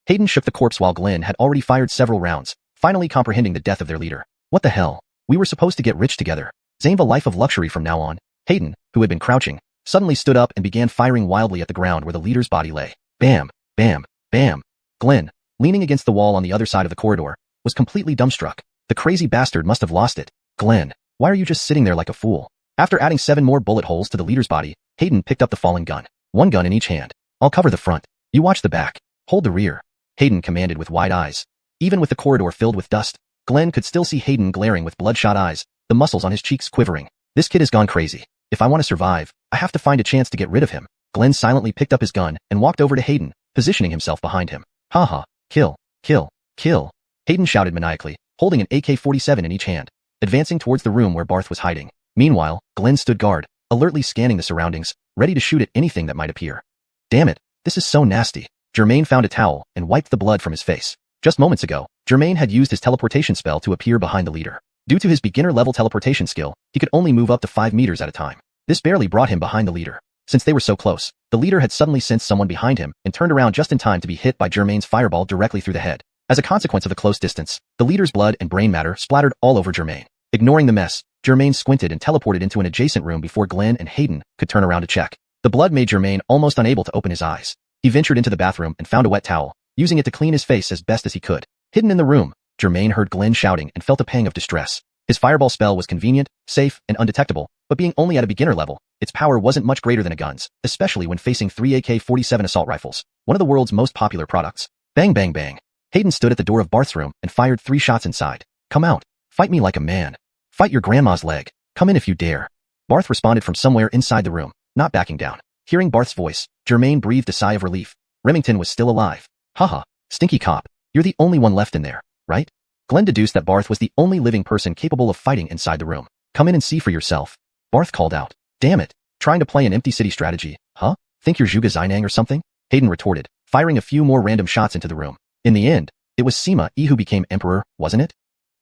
Hayden shook the corpse while Glenn had already fired several rounds, finally comprehending the death of their leader. What the hell? We were supposed to get rich together. Aim a life of luxury from now on. Hayden, who had been crouching, suddenly stood up and began firing wildly at the ground where the leader's body lay. Bam, bam, bam. Glenn, leaning against the wall on the other side of the corridor, was completely dumbstruck. The crazy bastard must have lost it. Glenn, why are you just sitting there like a fool? After adding 7 more bullet holes to the leader's body, Hayden picked up the fallen gun. 1 gun in each hand. I'll cover the front. You watch the back. Hold the rear. Hayden commanded with wide eyes. Even with the corridor filled with dust, Glenn could still see Hayden glaring with bloodshot eyes, the muscles on his cheeks quivering. This kid has gone crazy. If I want to survive, I have to find a chance to get rid of him. Glenn silently picked up his gun and walked over to Hayden, positioning himself behind him. Haha, kill, kill, kill. Hayden shouted maniacally, holding an AK-47 in each hand, advancing towards the room where Barth was hiding. Meanwhile, Glenn stood guard, alertly scanning the surroundings, ready to shoot at anything that might appear. Damn it, this is so nasty. Germain found a towel and wiped the blood from his face. Just moments ago, Germain had used his teleportation spell to appear behind the leader. Due to his beginner-level teleportation skill, he could only move up to 5 meters at a time. This barely brought him behind the leader. Since they were so close, the leader had suddenly sensed someone behind him and turned around just in time to be hit by Germain's fireball directly through the head. As a consequence of the close distance, the leader's blood and brain matter splattered all over Germain. Ignoring the mess, Germain squinted and teleported into an adjacent room before Glenn and Hayden could turn around to check. The blood made Germain almost unable to open his eyes. He ventured into the bathroom and found a wet towel, using it to clean his face as best as he could. Hidden in the room, Germain heard Glenn shouting and felt a pang of distress. His fireball spell was convenient, safe, and undetectable, but being only at a beginner level, its power wasn't much greater than a gun's, especially when facing 3 AK-47 assault rifles, one of the world's most popular products. Bang bang bang. Hayden stood at the door of Barth's room and fired 3 shots inside. Come out. Fight me like a man. Fight your grandma's leg. Come in if you dare. Barth responded from somewhere inside the room, not backing down. Hearing Barth's voice, Germain breathed a sigh of relief. Remington was still alive. Haha, Stinky cop, you're the only one left in there, right? Glenn deduced that Barth was the only living person capable of fighting inside the room. Come in and see for yourself. Barth called out. Damn it, trying to play an empty city strategy, huh? Think you're xiuxian or something? Hayden retorted, firing a few more random shots into the room. In the end, it was Sima Yi who became emperor, wasn't it?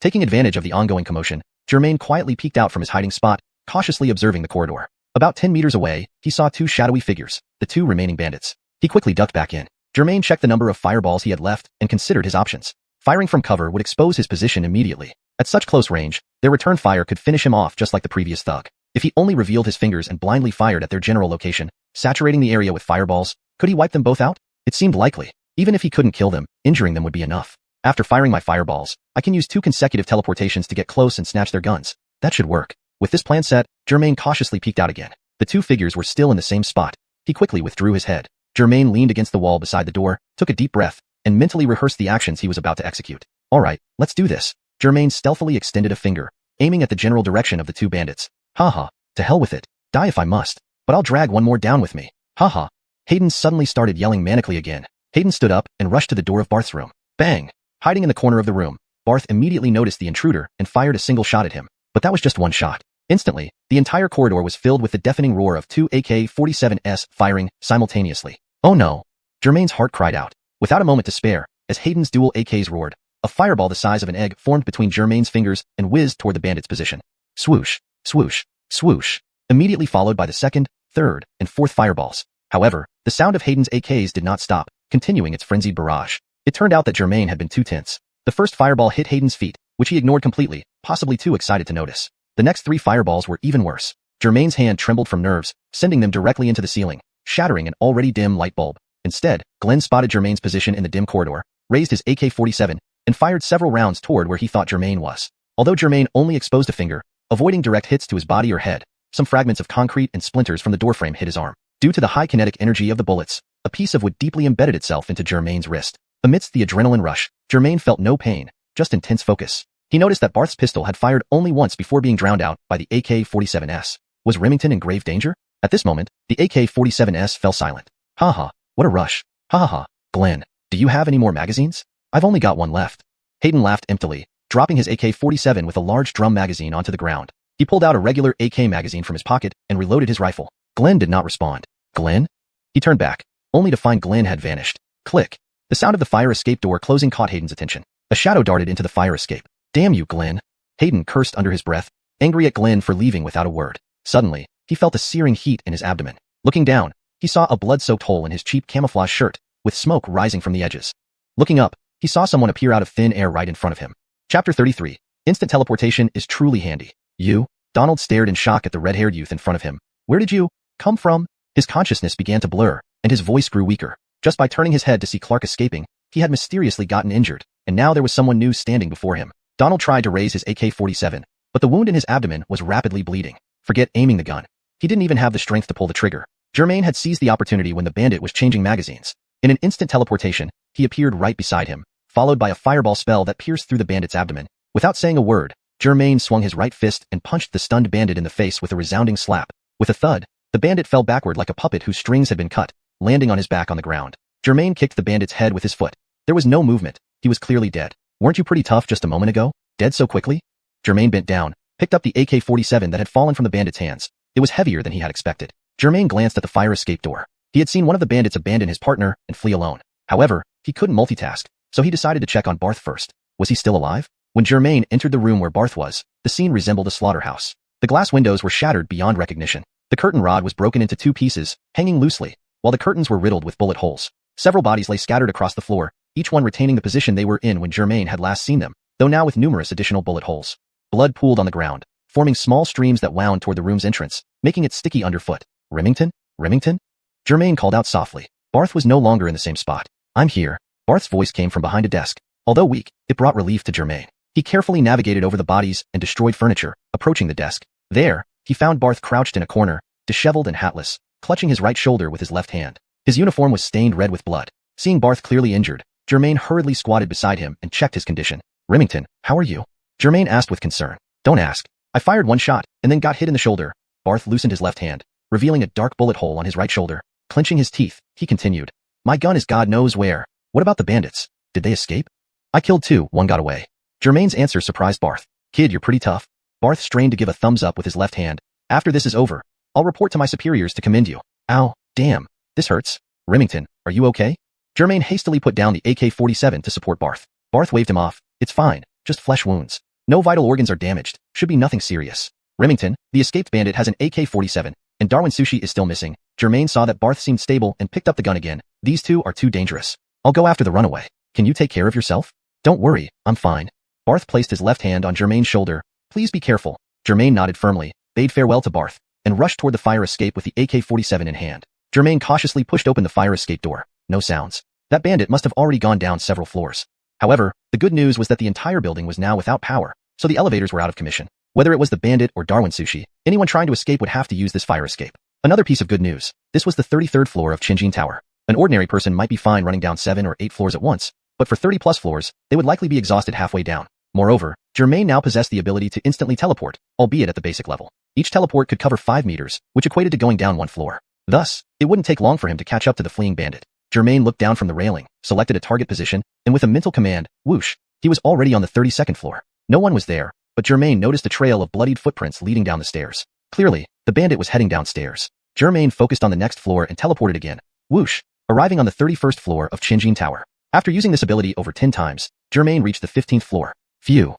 Taking advantage of the ongoing commotion, Germain quietly peeked out from his hiding spot, cautiously observing the corridor. About 10 meters away, he saw two shadowy figures, the two remaining bandits. He quickly ducked back in. Germain checked the number of fireballs he had left and considered his options. Firing from cover would expose his position immediately. At such close range, their return fire could finish him off just like the previous thug. If he only revealed his fingers and blindly fired at their general location, saturating the area with fireballs, could he wipe them both out? It seemed likely. Even if he couldn't kill them, injuring them would be enough. After firing my fireballs, I can use 2 consecutive teleportations to get close and snatch their guns. That should work. With this plan set, Germain cautiously peeked out again. The two figures were still in the same spot. He quickly withdrew his head. Germain leaned against the wall beside the door, took a deep breath, and mentally rehearsed the actions he was about to execute. Alright, let's do this. Germain stealthily extended a finger, aiming at the general direction of the two bandits. Haha, to hell with it. Die if I must. But I'll drag one more down with me. Haha. Hayden suddenly started yelling manically again. Hayden stood up and rushed to the door of Barth's room. Bang! Hiding in the corner of the room, Barth immediately noticed the intruder and fired a single shot at him. But that was just one shot. Instantly, the entire corridor was filled with the deafening roar of 2 AK-47s firing simultaneously. Oh no! Germain's heart cried out. Without a moment to spare, as Hayden's dual AKs roared, a fireball the size of an egg formed between Germain's fingers and whizzed toward the bandit's position. Swoosh, swoosh, swoosh, immediately followed by the second, third, and fourth fireballs. However, the sound of Hayden's AKs did not stop, continuing its frenzied barrage. It turned out that Germain had been too tense. The first fireball hit Hayden's feet, which he ignored completely, possibly too excited to notice. The next 3 fireballs were even worse. Germain's hand trembled from nerves, sending them directly into the ceiling, shattering an already dim light bulb. Instead, Glenn spotted Germain's position in the dim corridor, raised his AK-47, and fired several rounds toward where he thought Germain was. Although Germain only exposed a finger, avoiding direct hits to his body or head, some fragments of concrete and splinters from the doorframe hit his arm. Due to the high kinetic energy of the bullets, a piece of wood deeply embedded itself into Germain's wrist. Amidst the adrenaline rush, Germain felt no pain, just intense focus. He noticed that Barth's pistol had fired only once before being drowned out by the AK-47s. Was Remington in grave danger? At this moment, the AK-47s fell silent. Haha, what a rush. Haha, Glenn, do you have any more magazines? I've only got one left. Hayden laughed emptily, dropping his AK-47 with a large drum magazine onto the ground. He pulled out a regular AK magazine from his pocket and reloaded his rifle. Glenn did not respond. Glenn? He turned back, only to find Glenn had vanished. Click. The sound of the fire escape door closing caught Hayden's attention. A shadow darted into the fire escape. Damn you, Glenn. Hayden cursed under his breath, angry at Glenn for leaving without a word. Suddenly, he felt a searing heat in his abdomen. Looking down, he saw a blood-soaked hole in his cheap camouflage shirt, with smoke rising from the edges. Looking up, he saw someone appear out of thin air right in front of him. Chapter 33. Instant teleportation is truly handy. You? Donald stared in shock at the red-haired youth in front of him. Where did you come from? His consciousness began to blur, and his voice grew weaker. Just by turning his head to see Clark escaping, he had mysteriously gotten injured, and now there was someone new standing before him. Donald tried to raise his AK-47, but the wound in his abdomen was rapidly bleeding. Forget aiming the gun. He didn't even have the strength to pull the trigger. Germain had seized the opportunity when the bandit was changing magazines. In an instant teleportation, he appeared right beside him, followed by a fireball spell that pierced through the bandit's abdomen. Without saying a word, Germain swung his right fist and punched the stunned bandit in the face with a resounding slap. With a thud, the bandit fell backward like a puppet whose strings had been cut, landing on his back on the ground. Germain kicked the bandit's head with his foot. There was no movement. He was clearly dead. Weren't you pretty tough just a moment ago? Dead so quickly? Germain bent down, picked up the AK-47 that had fallen from the bandit's hands. It was heavier than he had expected. Germain glanced at the fire escape door. He had seen one of the bandits abandon his partner and flee alone. However, he couldn't multitask, so he decided to check on Barth first. Was he still alive? When Germain entered the room where Barth was, the scene resembled a slaughterhouse. The glass windows were shattered beyond recognition. The curtain rod was broken into 2 pieces, hanging loosely, while the curtains were riddled with bullet holes. Several bodies lay scattered across the floor, each one retaining the position they were in when Germain had last seen them, though now with numerous additional bullet holes. Blood pooled on the ground, forming small streams that wound toward the room's entrance, making it sticky underfoot. Remington? Remington? Germain called out softly. Barth was no longer in the same spot. I'm here. Barth's voice came from behind a desk. Although weak, it brought relief to Germain. He carefully navigated over the bodies and destroyed furniture, approaching the desk. There, he found Barth crouched in a corner, disheveled and hatless, clutching his right shoulder with his left hand. His uniform was stained red with blood. Seeing Barth clearly injured, Germain hurriedly squatted beside him and checked his condition. Remington, how are you? Germain asked with concern. Don't ask. I fired one shot, and then got hit in the shoulder. Barth loosened his left hand, revealing a dark bullet hole on his right shoulder. Clenching his teeth, he continued. My gun is God knows where. What about the bandits? Did they escape? I killed two, one got away. Germain's answer surprised Barth. Kid, you're pretty tough. Barth strained to give a thumbs up with his left hand. After this is over, I'll report to my superiors to commend you. Ow, damn, this hurts. Remington, are you okay? Germain hastily put down the AK-47 to support Barth. Barth waved him off. It's fine, just flesh wounds. No vital organs are damaged, should be nothing serious. Remington, the escaped bandit has an AK-47, and Darwin Sushi is still missing. Germain saw that Barth seemed stable and picked up the gun again. These two are too dangerous. I'll go after the runaway. Can you take care of yourself? Don't worry, I'm fine. Barth placed his left hand on Germain's shoulder. Please be careful. Germain nodded firmly, bade farewell to Barth, and rushed toward the fire escape with the AK-47 in hand. Germain cautiously pushed open the fire escape door. No sounds. That bandit must have already gone down several floors. However, the good news was that the entire building was now without power, so the elevators were out of commission. Whether it was the bandit or Darwin Sushi, anyone trying to escape would have to use this fire escape. Another piece of good news. This was the 33rd floor of Xiuxian Tower. An ordinary person might be fine running down 7 or 8 floors at once, but for 30-plus floors, they would likely be exhausted halfway down. Moreover, Germain now possessed the ability to instantly teleport, albeit at the basic level. Each teleport could cover 5 meters, which equated to going down 1 floor. Thus, it wouldn't take long for him to catch up to the fleeing bandit. Germain looked down from the railing, selected a target position, and with a mental command, whoosh, he was already on the 32nd floor. No one was there, but Germain noticed a trail of bloodied footprints leading down the stairs. Clearly, the bandit was heading downstairs. Germain focused on the next floor and teleported again. Whoosh, arriving on the 31st floor of Xiuxian Tower. After using this ability over 10 times, Germain reached the 15th floor. Phew,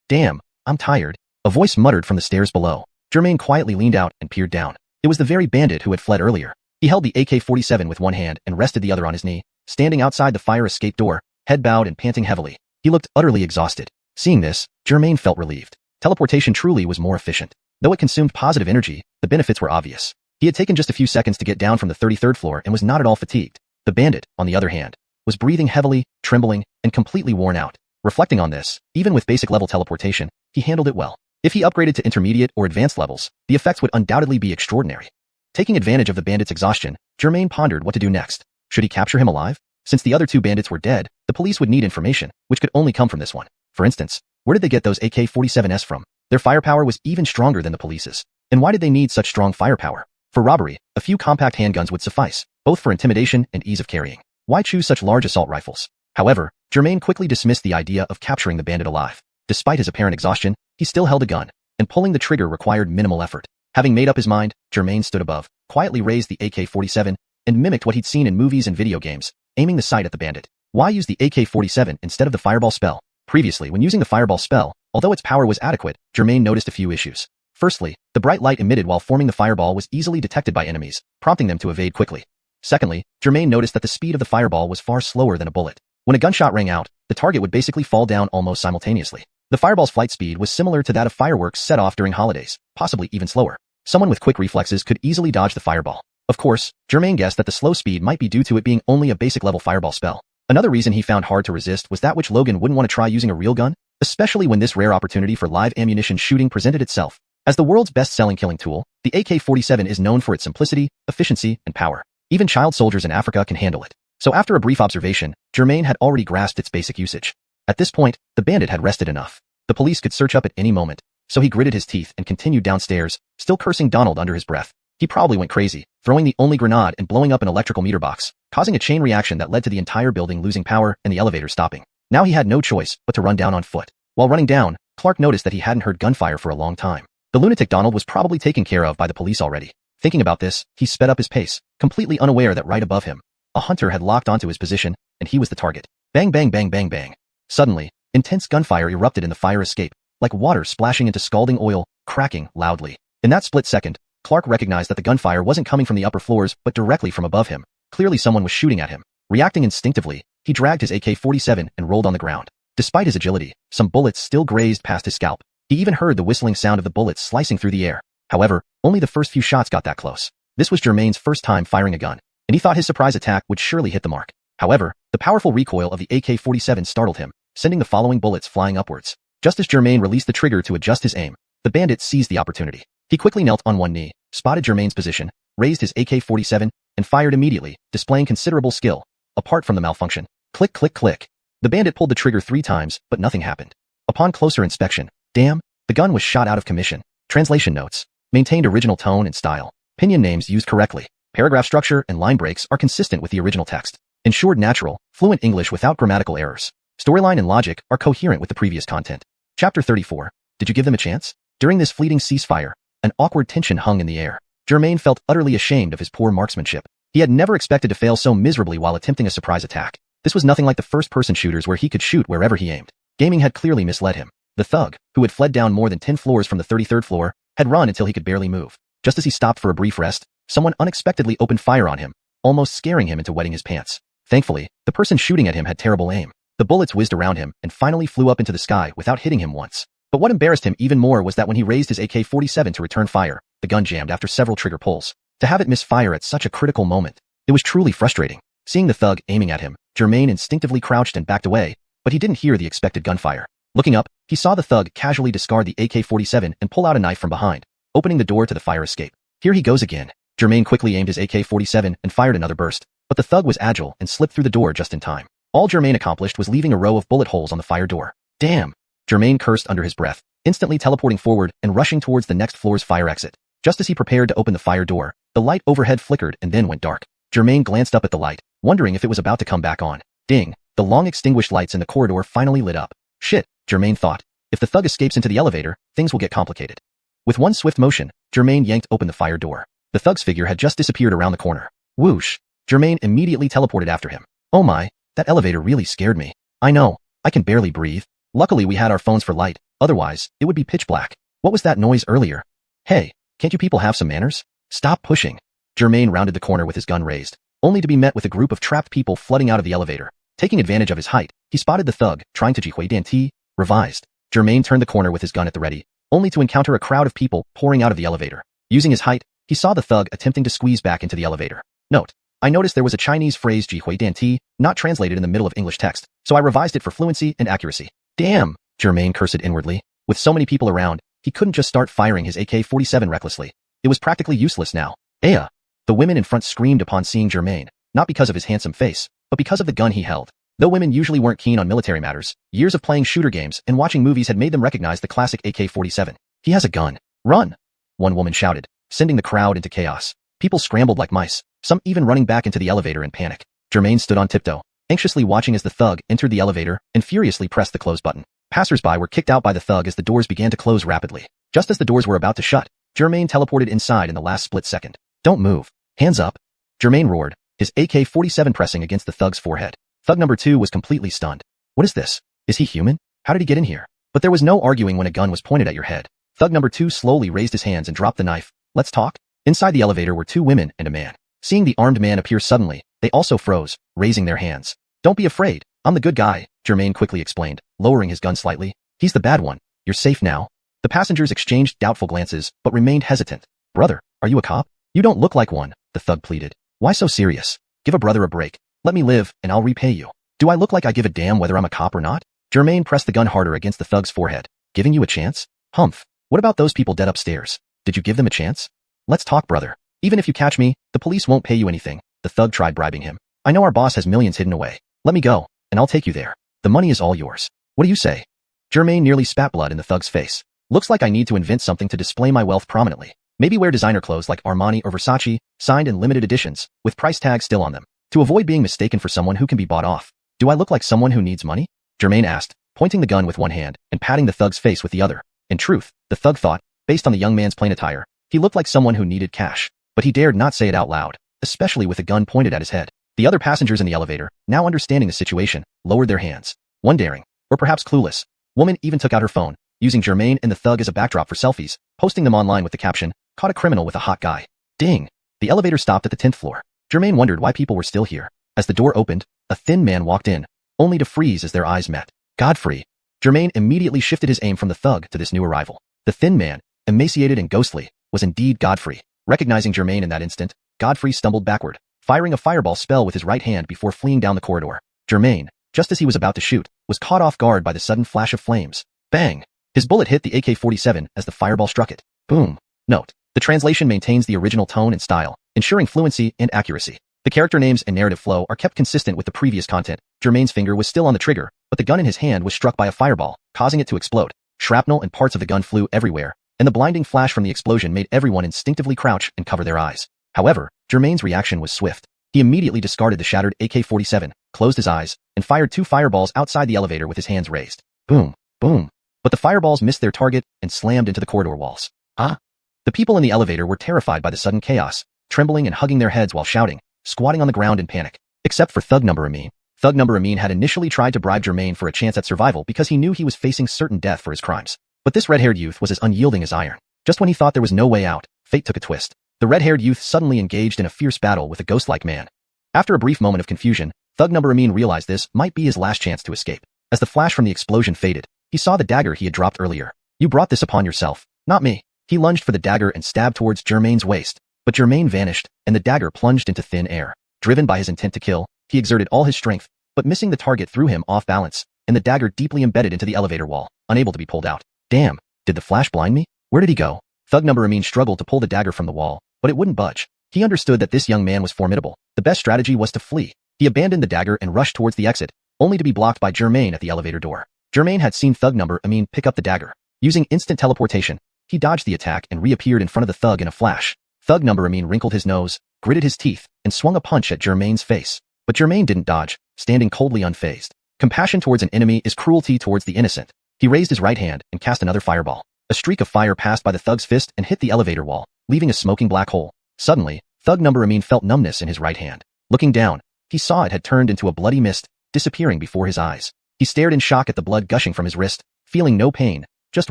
damn, I'm tired. A voice muttered from the stairs below. Germain quietly leaned out and peered down. It was the very bandit who had fled earlier. He held the AK-47 with one hand and rested the other on his knee, standing outside the fire escape door, head bowed and panting heavily. He looked utterly exhausted. Seeing this, Germain felt relieved. Teleportation truly was more efficient. Though it consumed positive energy, the benefits were obvious. He had taken just a few seconds to get down from the 33rd floor and was not at all fatigued. The bandit, on the other hand, was breathing heavily, trembling, and completely worn out. Reflecting on this, even with basic level teleportation, he handled it well. If he upgraded to intermediate or advanced levels, the effects would undoubtedly be extraordinary. Taking advantage of the bandit's exhaustion, Germain pondered what to do next. Should he capture him alive? Since the other two bandits were dead, the police would need information, which could only come from this one. For instance, where did they get those AK-47s from? Their firepower was even stronger than the police's. And why did they need such strong firepower? For robbery, a few compact handguns would suffice, both for intimidation and ease of carrying. Why choose such large assault rifles? However, Germain quickly dismissed the idea of capturing the bandit alive. Despite his apparent exhaustion, he still held a gun, and pulling the trigger required minimal effort. Having made up his mind, Germain stood above, quietly raised the AK-47, and mimicked what he'd seen in movies and video games, aiming the sight at the bandit. Why use the AK-47 instead of the fireball spell? Previously, when using the fireball spell, although its power was adequate, Germain noticed a few issues. Firstly, the bright light emitted while forming the fireball was easily detected by enemies, prompting them to evade quickly. Secondly, Germain noticed that the speed of the fireball was far slower than a bullet. When a gunshot rang out, the target would basically fall down almost simultaneously. The fireball's flight speed was similar to that of fireworks set off during holidays, possibly even slower. Someone with quick reflexes could easily dodge the fireball. Of course, Germain guessed that the slow speed might be due to it being only a basic level fireball spell. Another reason he found hard to resist was that which Logan wouldn't want to try using a real gun, especially when this rare opportunity for live ammunition shooting presented itself. As the world's best-selling killing tool, the AK-47 is known for its simplicity, efficiency, and power. Even child soldiers in Africa can handle it. So after a brief observation, Germain had already grasped its basic usage. At this point, the bandit had rested enough. The police could search up at any moment, so he gritted his teeth and continued downstairs, still cursing Donald under his breath. He probably went crazy, throwing the only grenade and blowing up an electrical meter box, causing a chain reaction that led to the entire building losing power and the elevator stopping. Now he had no choice but to run down on foot. While running down, Clark noticed that he hadn't heard gunfire for a long time. The lunatic Donald was probably taken care of by the police already. Thinking about this, he sped up his pace, completely unaware that right above him, a hunter had locked onto his position, and he was the target. Bang bang bang bang bang. Suddenly, intense gunfire erupted in the fire escape, like water splashing into scalding oil, cracking loudly. In that split second, Clark recognized that the gunfire wasn't coming from the upper floors but directly from above him. Clearly someone was shooting at him. Reacting instinctively, he dragged his AK-47 and rolled on the ground. Despite his agility, some bullets still grazed past his scalp. He even heard the whistling sound of the bullets slicing through the air. However, only the first few shots got that close. This was Germain's first time firing a gun, and he thought his surprise attack would surely hit the mark. However, the powerful recoil of the AK-47 startled him, sending the following bullets flying upwards. Just as Germain released the trigger to adjust his aim, the bandit seized the opportunity. He quickly knelt on one knee, spotted Germain's position, raised his AK-47, and fired immediately, displaying considerable skill, apart from the malfunction. Click click click. The bandit pulled the trigger 3 times, but nothing happened. Upon closer inspection, damn, the gun was shot out of commission. Translation notes. Maintained original tone and style. Pinion names used correctly. Paragraph structure and line breaks are consistent with the original text. Ensured natural, Fluent English without grammatical errors. Storyline and logic are coherent with the previous content. Chapter 34. Did you give them a chance? During this fleeting ceasefire, an awkward tension hung in the air. Germain felt utterly ashamed of his poor marksmanship. He had never expected to fail so miserably while attempting a surprise attack. This was nothing like the first-person shooters where he could shoot wherever he aimed. Gaming had clearly misled him. The thug, who had fled down more than 10 floors from the 33rd floor, had run until he could barely move. Just as he stopped for a brief rest, someone unexpectedly opened fire on him, almost scaring him into wetting his pants. Thankfully, the person shooting at him had terrible aim. The bullets whizzed around him and finally flew up into the sky without hitting him once. But what embarrassed him even more was that when he raised his AK-47 to return fire, the gun jammed after several trigger pulls. To have it misfire at such a critical moment, it was truly frustrating. Seeing the thug aiming at him, Germain instinctively crouched and backed away, but he didn't hear the expected gunfire. Looking up, he saw the thug casually discard the AK-47 and pull out a knife from behind, opening the door to the fire escape. Here he goes again. Germain quickly aimed his AK-47 and fired another burst, but the thug was agile and slipped through the door just in time. All Germain accomplished was leaving a row of bullet holes on the fire door. Damn! Germain cursed under his breath, instantly teleporting forward and rushing towards the next floor's fire exit. Just as he prepared to open the fire door, the light overhead flickered and then went dark. Germain glanced up at the light, wondering if it was about to come back on. Ding! The long extinguished lights in the corridor finally lit up. Shit, Germain thought. If the thug escapes into the elevator, things will get complicated. With one swift motion, Germain yanked open the fire door. The thug's figure had just disappeared around the corner. Whoosh! Germain immediately teleported after him. Oh my, that elevator really scared me. I know, I can barely breathe. Luckily we had our phones for light, otherwise, it would be pitch black. What was that noise earlier? Hey, can't you people have some manners? Stop pushing. Germain rounded the corner with his gun raised, only to be met with a group of trapped people flooding out of the elevator. Taking advantage of his height, he spotted the thug, trying to xiuxian revised. Germain turned the corner with his gun at the ready, only to encounter a crowd of people pouring out of the elevator. Using his height, he saw the thug attempting to squeeze back into the elevator. Note: I noticed there was a Chinese phrase xiuxian not translated in the middle of English text, so I revised it for fluency and accuracy. Damn! Germain cursed inwardly. With so many people around, he couldn't just start firing his AK-47 recklessly. It was practically useless now. Aya! The women in front screamed upon seeing Germain, not because of his handsome face, but because of the gun he held. Though women usually weren't keen on military matters, years of playing shooter games and watching movies had made them recognize the classic AK-47. He has a gun. Run! One woman shouted, sending the crowd into chaos. People scrambled like mice, some even running back into the elevator in panic. Germain stood on tiptoe, anxiously watching as the thug entered the elevator and furiously pressed the close button. Passers-by were kicked out by the thug as the doors began to close rapidly. Just as the doors were about to shut, Germain teleported inside in the last split second. Don't move. Hands up. Germain roared, his AK-47 pressing against the thug's forehead. Thug number 2 was completely stunned. What is this? Is he human? How did he get in here? But there was no arguing when a gun was pointed at your head. Thug number 2 slowly raised his hands and dropped the knife. Let's talk? Inside the elevator were 2 women and a man. Seeing the armed man appear suddenly, they also froze, raising their hands. Don't be afraid. I'm the good guy, Germain quickly explained, lowering his gun slightly. He's the bad one. You're safe now. The passengers exchanged doubtful glances, but remained hesitant. Brother, are you a cop? You don't look like one, the thug pleaded. Why so serious? Give a brother a break. Let me live, and I'll repay you. Do I look like I give a damn whether I'm a cop or not? Germain pressed the gun harder against the thug's forehead. Giving you a chance? Humph. What about those people dead upstairs? Did you give them a chance? Let's talk, brother. Even if you catch me, the police won't pay you anything. The thug tried bribing him. I know our boss has millions hidden away. Let me go, and I'll take you there. The money is all yours. What do you say? Germain nearly spat blood in the thug's face. Looks like I need to invent something to display my wealth prominently. Maybe wear designer clothes like Armani or Versace, signed in limited editions, with price tags still on them, to avoid being mistaken for someone who can be bought off. Do I look like someone who needs money? Germain asked, pointing the gun with one hand and patting the thug's face with the other. In truth, the thug thought, based on the young man's plain attire, he looked like someone who needed cash. But he dared not say it out loud, especially with a gun pointed at his head. The other passengers in the elevator, now understanding the situation, lowered their hands. One daring, or perhaps clueless, woman even took out her phone, using Germain and the thug as a backdrop for selfies, posting them online with the caption, "Caught a criminal with a hot guy." Ding! The elevator stopped at the 10th floor. Germain wondered why people were still here. As the door opened, a thin man walked in, only to freeze as their eyes met. Godfrey. Germain immediately shifted his aim from the thug to this new arrival. The thin man, emaciated and ghostly, was indeed Godfrey. Recognizing Germain in that instant, Godfrey stumbled backward, firing a fireball spell with his right hand before fleeing down the corridor. Germain, just as he was about to shoot, was caught off guard by the sudden flash of flames. Bang! His bullet hit the AK-47 as the fireball struck it. Boom! Note: the translation maintains the original tone and style, ensuring fluency and accuracy. The character names and narrative flow are kept consistent with the previous content. Germain's finger was still on the trigger, but the gun in his hand was struck by a fireball, causing it to explode. Shrapnel and parts of the gun flew everywhere, and the blinding flash from the explosion made everyone instinctively crouch and cover their eyes. However, Germain's reaction was swift. He immediately discarded the shattered AK-47, closed his eyes, and fired 2 fireballs outside the elevator with his hands raised. Boom, boom. But the fireballs missed their target and slammed into the corridor walls. Ah! The people in the elevator were terrified by the sudden chaos, trembling and hugging their heads while shouting, squatting on the ground in panic. Except for Thug Number Amin. Thug Number Amin had initially tried to bribe Germain for a chance at survival because he knew he was facing certain death for his crimes. But this red-haired youth was as unyielding as iron. Just when he thought there was no way out, fate took a twist. The red-haired youth suddenly engaged in a fierce battle with a ghost-like man. After a brief moment of confusion, Thug Number Amin realized this might be his last chance to escape. As the flash from the explosion faded, he saw the dagger he had dropped earlier. You brought this upon yourself, not me. He lunged for the dagger and stabbed towards Germain's waist, but Germain vanished, and the dagger plunged into thin air. Driven by his intent to kill, he exerted all his strength, but missing the target threw him off balance, and the dagger deeply embedded into the elevator wall, unable to be pulled out. Damn, did the flash blind me? Where did he go? Thug Number Amin struggled to pull the dagger from the wall, but it wouldn't budge. He understood that this young man was formidable. The best strategy was to flee. He abandoned the dagger and rushed towards the exit, only to be blocked by Germain at the elevator door. Germain had seen Thug Number Amin pick up the dagger. Using instant teleportation, he dodged the attack and reappeared in front of the thug in a flash. Thug Number Amin wrinkled his nose, gritted his teeth, and swung a punch at Germain's face. But Germain didn't dodge, standing coldly unfazed. Compassion towards an enemy is cruelty towards the innocent. He raised his right hand and cast another fireball. A streak of fire passed by the thug's fist and hit the elevator wall, leaving a smoking black hole. Suddenly, Thug Number Amin felt numbness in his right hand. Looking down, he saw it had turned into a bloody mist, disappearing before his eyes. He stared in shock at the blood gushing from his wrist, feeling no pain, just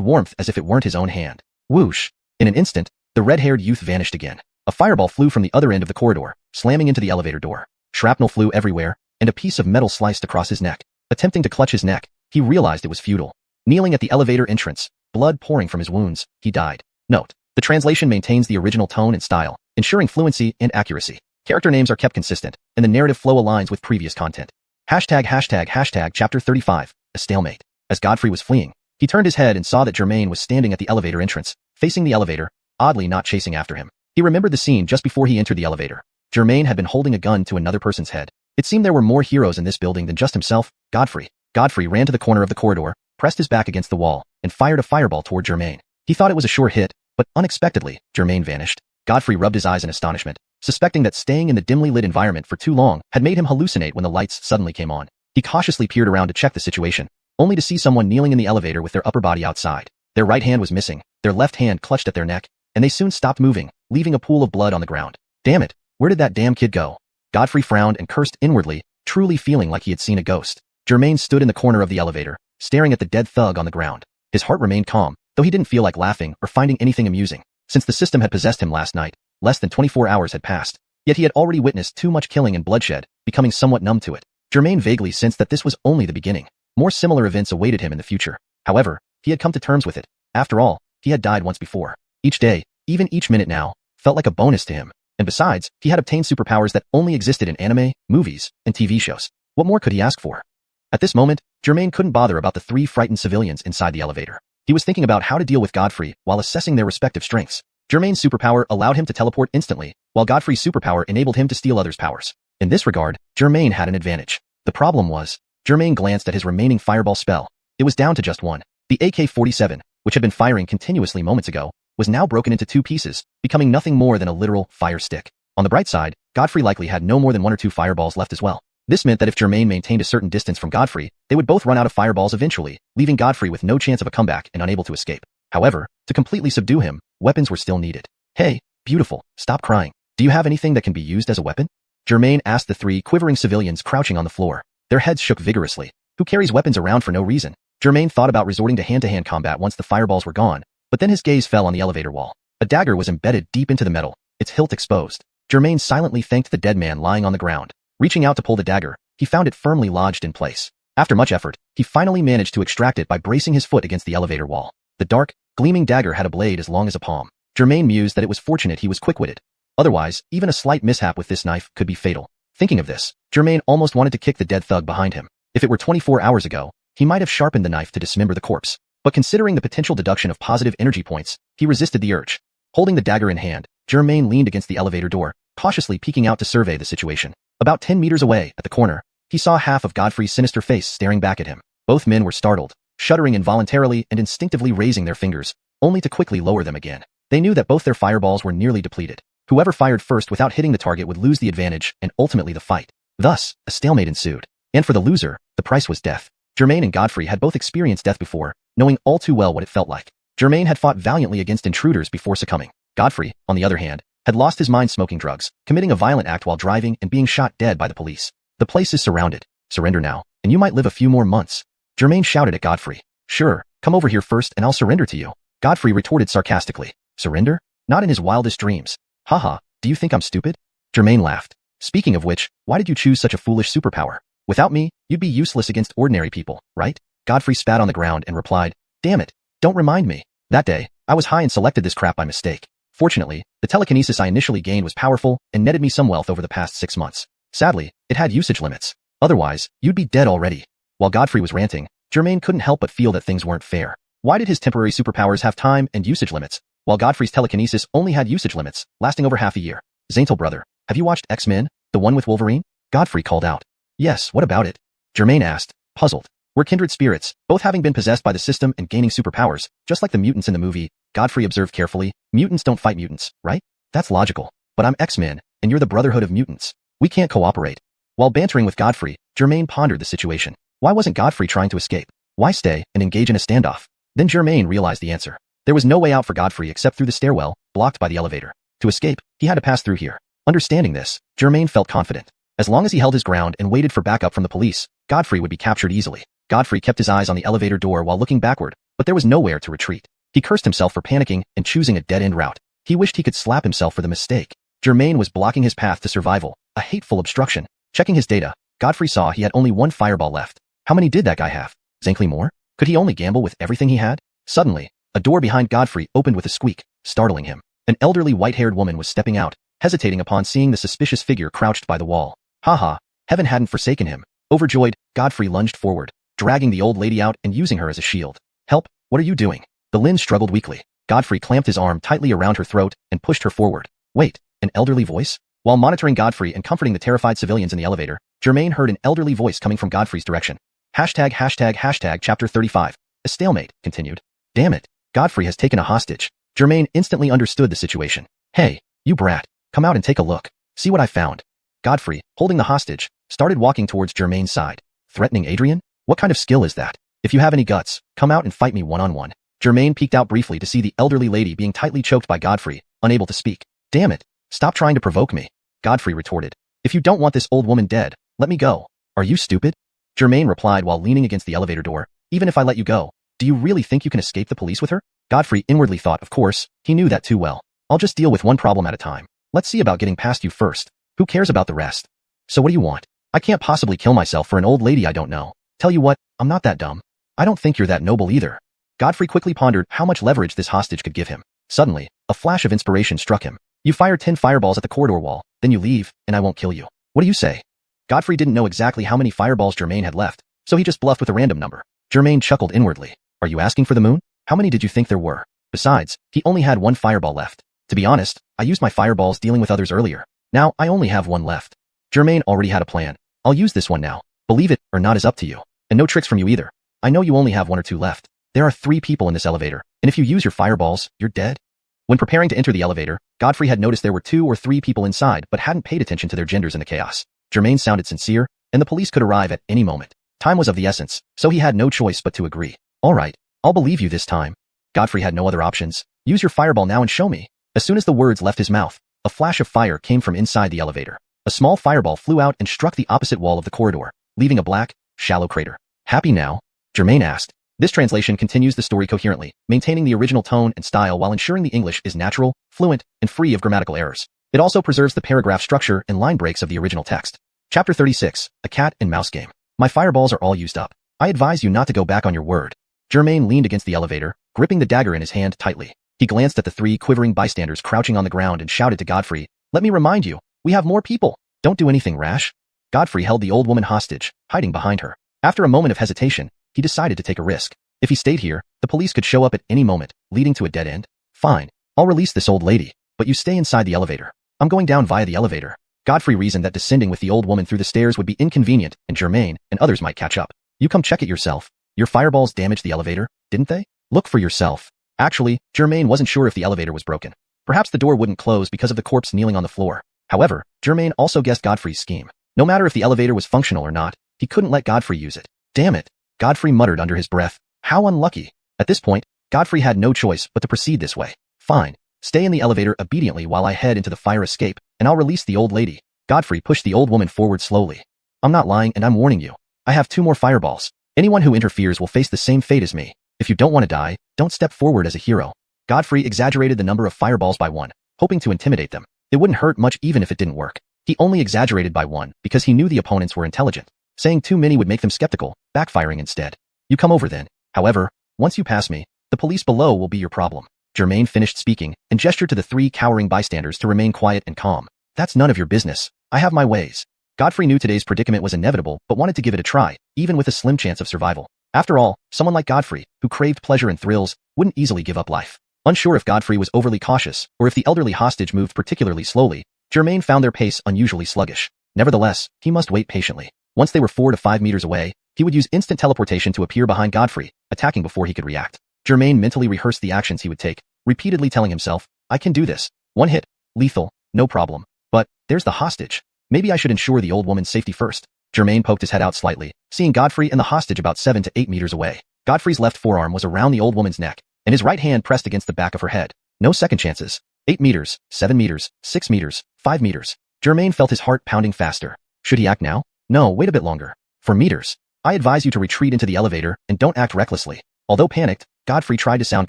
warmth as if it weren't his own hand. Whoosh! In an instant, the red-haired youth vanished again. A fireball flew from the other end of the corridor, slamming into the elevator door. Shrapnel flew everywhere, and a piece of metal sliced across his neck. Attempting to clutch his neck, he realized it was futile. Kneeling at the elevator entrance, blood pouring from his wounds, he died. Note: the translation maintains the original tone and style, ensuring fluency and accuracy. Character names are kept consistent, and the narrative flow aligns with previous content. Chapter 35, A Stalemate. As Godfrey was fleeing, he turned his head and saw that Germain was standing at the elevator entrance, facing the elevator, oddly not chasing after him. He remembered the scene just before he entered the elevator. Germain had been holding a gun to another person's head. It seemed there were more heroes in this building than just himself, Godfrey. Godfrey ran to the corner of the corridor, pressed his back against the wall, and fired a fireball toward Germain. He thought it was a sure hit, but unexpectedly, Germain vanished. Godfrey rubbed his eyes in astonishment, suspecting that staying in the dimly lit environment for too long had made him hallucinate when the lights suddenly came on. He cautiously peered around to check the situation, only to see someone kneeling in the elevator with their upper body outside. Their right hand was missing, their left hand clutched at their neck, and they soon stopped moving, leaving a pool of blood on the ground. Damn it, where did that damn kid go? Godfrey frowned and cursed inwardly, truly feeling like he had seen a ghost. Germain stood in the corner of the elevator, staring at the dead thug on the ground. His heart remained calm, though he didn't feel like laughing or finding anything amusing. Since the system had possessed him last night, less than 24 hours had passed, yet he had already witnessed too much killing and bloodshed, becoming somewhat numb to it. Germain vaguely sensed that this was only the beginning. More similar events awaited him in the future. However, he had come to terms with it. After all, he had died once before. Each day, even each minute now, felt like a bonus to him. And besides, he had obtained superpowers that only existed in anime, movies, and TV shows. What more could he ask for? At this moment, Germain couldn't bother about the 3 frightened civilians inside the elevator. He was thinking about how to deal with Godfrey while assessing their respective strengths. Germain's superpower allowed him to teleport instantly, while Godfrey's superpower enabled him to steal others' powers. In this regard, Germain had an advantage. The problem was, Germain glanced at his remaining fireball spell. It was down to just one. The AK-47, which had been firing continuously moments ago, was now broken into 2 pieces, becoming nothing more than a literal fire stick. On the bright side, Godfrey likely had no more than 1 or 2 fireballs left as well. This meant that if Germain maintained a certain distance from Godfrey, they would both run out of fireballs eventually, leaving Godfrey with no chance of a comeback and unable to escape. However, to completely subdue him, weapons were still needed. Hey, beautiful, stop crying. Do you have anything that can be used as a weapon? Germain asked the 3 quivering civilians crouching on the floor. Their heads shook vigorously. Who carries weapons around for no reason? Germain thought about resorting to hand-to-hand combat once the fireballs were gone, but then his gaze fell on the elevator wall. A dagger was embedded deep into the metal, its hilt exposed. Germain silently thanked the dead man lying on the ground. Reaching out to pull the dagger, he found it firmly lodged in place. After much effort, he finally managed to extract it by bracing his foot against the elevator wall. The dark, gleaming dagger had a blade as long as a palm. Germain mused that it was fortunate he was quick-witted. Otherwise, even a slight mishap with this knife could be fatal. Thinking of this, Germain almost wanted to kick the dead thug behind him. If it were 24 hours ago, he might have sharpened the knife to dismember the corpse. But considering the potential deduction of positive energy points, he resisted the urge. Holding the dagger in hand, Germain leaned against the elevator door, cautiously peeking out to survey the situation. About 10 meters away, at the corner, he saw half of Godfrey's sinister face staring back at him. Both men were startled, shuddering involuntarily and instinctively raising their fingers, only to quickly lower them again. They knew that both their fireballs were nearly depleted. Whoever fired first without hitting the target would lose the advantage and ultimately the fight. Thus, a stalemate ensued. And for the loser, the price was death. Germain and Godfrey had both experienced death before, knowing all too well what it felt like. Germain had fought valiantly against intruders before succumbing. Godfrey, on the other hand, had lost his mind smoking drugs, committing a violent act while driving and being shot dead by the police. The place is surrounded. Surrender now, and you might live a few more months. Germain shouted at Godfrey. Sure, come over here first and I'll surrender to you. Godfrey retorted sarcastically. Surrender? Not in his wildest dreams. Haha, do you think I'm stupid? Germain laughed. Speaking of which, why did you choose such a foolish superpower? Without me, you'd be useless against ordinary people, right? Godfrey spat on the ground and replied, damn it, don't remind me. That day, I was high and selected this crap by mistake. Fortunately, the telekinesis I initially gained was powerful and netted me some wealth over the past 6 months. Sadly, it had usage limits. Otherwise, you'd be dead already. While Godfrey was ranting, Germain couldn't help but feel that things weren't fair. Why did his temporary superpowers have time and usage limits, while Godfrey's telekinesis only had usage limits, lasting over half a year? Zaintel brother, have you watched X-Men, the one with Wolverine? Godfrey called out. Yes, what about it? Germain asked, puzzled. We're kindred spirits, both having been possessed by the system and gaining superpowers, just like the mutants in the movie. Godfrey observed carefully. Mutants don't fight mutants, right? That's logical. But I'm X-Men, and you're the Brotherhood of Mutants. We can't cooperate. While bantering with Godfrey, Germain pondered the situation. Why wasn't Godfrey trying to escape? Why stay and engage in a standoff? Then Germain realized the answer. There was no way out for Godfrey except through the stairwell, blocked by the elevator. To escape, he had to pass through here. Understanding this, Germain felt confident. As long as he held his ground and waited for backup from the police, Godfrey would be captured easily. Godfrey kept his eyes on the elevator door while looking backward, but there was nowhere to retreat. He cursed himself for panicking and choosing a dead-end route. He wished he could slap himself for the mistake. Germain was blocking his path to survival, a hateful obstruction. Checking his data, Godfrey saw he had only 1 fireball left. How many did that guy have? Zankly more? Could he only gamble with everything he had? Suddenly, a door behind Godfrey opened with a squeak, startling him. An elderly white-haired woman was stepping out, hesitating upon seeing the suspicious figure crouched by the wall. Haha, heaven hadn't forsaken him. Overjoyed, Godfrey lunged forward, dragging the old lady out and using her as a shield. Help, what are you doing? The Lin struggled weakly. Godfrey clamped his arm tightly around her throat and pushed her forward. Wait, an elderly voice? While monitoring Godfrey and comforting the terrified civilians in the elevator, Germain heard an elderly voice coming from Godfrey's direction. ####Chapter 35. A stalemate, continued. Damn it, Godfrey has taken a hostage. Germain instantly understood the situation. Hey, you brat, come out and take a look. See what I found. Godfrey, holding the hostage, started walking towards Germain's side. Threatening Adrian? What kind of skill is that? If you have any guts, come out and fight me one-on-one. Germain peeked out briefly to see the elderly lady being tightly choked by Godfrey, unable to speak. Damn it, stop trying to provoke me. Godfrey retorted. If you don't want this old woman dead, let me go. Are you stupid? Germain replied while leaning against the elevator door. Even if I let you go, do you really think you can escape the police with her? Godfrey inwardly thought, of course, he knew that too well. I'll just deal with one problem at a time. Let's see about getting past you first. Who cares about the rest? So what do you want? I can't possibly kill myself for an old lady I don't know. Tell you what, I'm not that dumb. I don't think you're that noble either. Godfrey quickly pondered how much leverage this hostage could give him. Suddenly, a flash of inspiration struck him. You fire 10 fireballs at the corridor wall, then you leave, and I won't kill you. What do you say? Godfrey didn't know exactly how many fireballs Germain had left, so he just bluffed with a random number. Germain chuckled inwardly. Are you asking for the moon? How many did you think there were? Besides, he only had 1 fireball left. To be honest, I used my fireballs dealing with others earlier. Now, I only have 1 left. Germain already had a plan. I'll use this one now. Believe it or not is up to you. And no tricks from you either. I know you only have 1 or 2 left. There are 3 people in this elevator, and if you use your fireballs, you're dead. When preparing to enter the elevator, Godfrey had noticed there were 2 or 3 people inside but hadn't paid attention to their genders in the chaos. Germain sounded sincere, and the police could arrive at any moment. Time was of the essence, so he had no choice but to agree. All right, I'll believe you this time. Godfrey had no other options. Use your fireball now and show me. As soon as the words left his mouth, a flash of fire came from inside the elevator. A small fireball flew out and struck the opposite wall of the corridor, leaving a black, shallow crater. Happy now? Germain asked. This translation continues the story coherently, maintaining the original tone and style while ensuring the English is natural, fluent, and free of grammatical errors. It also preserves the paragraph structure and line breaks of the original text. Chapter 36, A Cat and Mouse Game. My fireballs are all used up. I advise you not to go back on your word. Germain leaned against the elevator, gripping the dagger in his hand tightly. He glanced at the 3 quivering bystanders crouching on the ground and shouted to Godfrey, Let me remind you, we have more people. Don't do anything rash. Godfrey held the old woman hostage, hiding behind her. After a moment of hesitation, he decided to take a risk. If he stayed here, the police could show up at any moment, leading to a dead end. Fine, I'll release this old lady, but you stay inside the elevator. I'm going down via the elevator. Godfrey reasoned that descending with the old woman through the stairs would be inconvenient, and Germain and others might catch up. You come check it yourself. Your fireballs damaged the elevator, didn't they? Look for yourself. Actually, Germain wasn't sure if the elevator was broken. Perhaps the door wouldn't close because of the corpse kneeling on the floor. However, Germain also guessed Godfrey's scheme. No matter if the elevator was functional or not, he couldn't let Godfrey use it. Damn it, Godfrey muttered under his breath. How unlucky. At this point, Godfrey had no choice but to proceed this way. Fine. Stay in the elevator obediently while I head into the fire escape, and I'll release the old lady. Godfrey pushed the old woman forward slowly. I'm not lying and I'm warning you. I have 2 more fireballs. Anyone who interferes will face the same fate as me. If you don't want to die, don't step forward as a hero. Godfrey exaggerated the number of fireballs by 1, hoping to intimidate them. It wouldn't hurt much even if it didn't work. He only exaggerated by 1 because he knew the opponents were intelligent. Saying too many would make them skeptical, backfiring instead. You come over then. However, once you pass me, the police below will be your problem. Germain finished speaking and gestured to the 3 cowering bystanders to remain quiet and calm. That's none of your business. I have my ways. Godfrey knew today's predicament was inevitable but wanted to give it a try, even with a slim chance of survival. After all, someone like Godfrey, who craved pleasure and thrills, wouldn't easily give up life. Unsure if Godfrey was overly cautious or if the elderly hostage moved particularly slowly, Germain found their pace unusually sluggish. Nevertheless, he must wait patiently. Once they were 4 to 5 meters away, he would use instant teleportation to appear behind Godfrey, attacking before he could react. Germain mentally rehearsed the actions he would take, repeatedly telling himself, I can do this. 1 hit, lethal, no problem. But, there's the hostage. Maybe I should ensure the old woman's safety first. Germain poked his head out slightly, seeing Godfrey and the hostage about 7 to 8 meters away. Godfrey's left forearm was around the old woman's neck, and his right hand pressed against the back of her head. No second chances. 8 meters, 7 meters, 6 meters, 5 meters. Germain felt his heart pounding faster. Should he act now? No, wait a bit longer. 4 meters. I advise you to retreat into the elevator and don't act recklessly. Although panicked, Godfrey tried to sound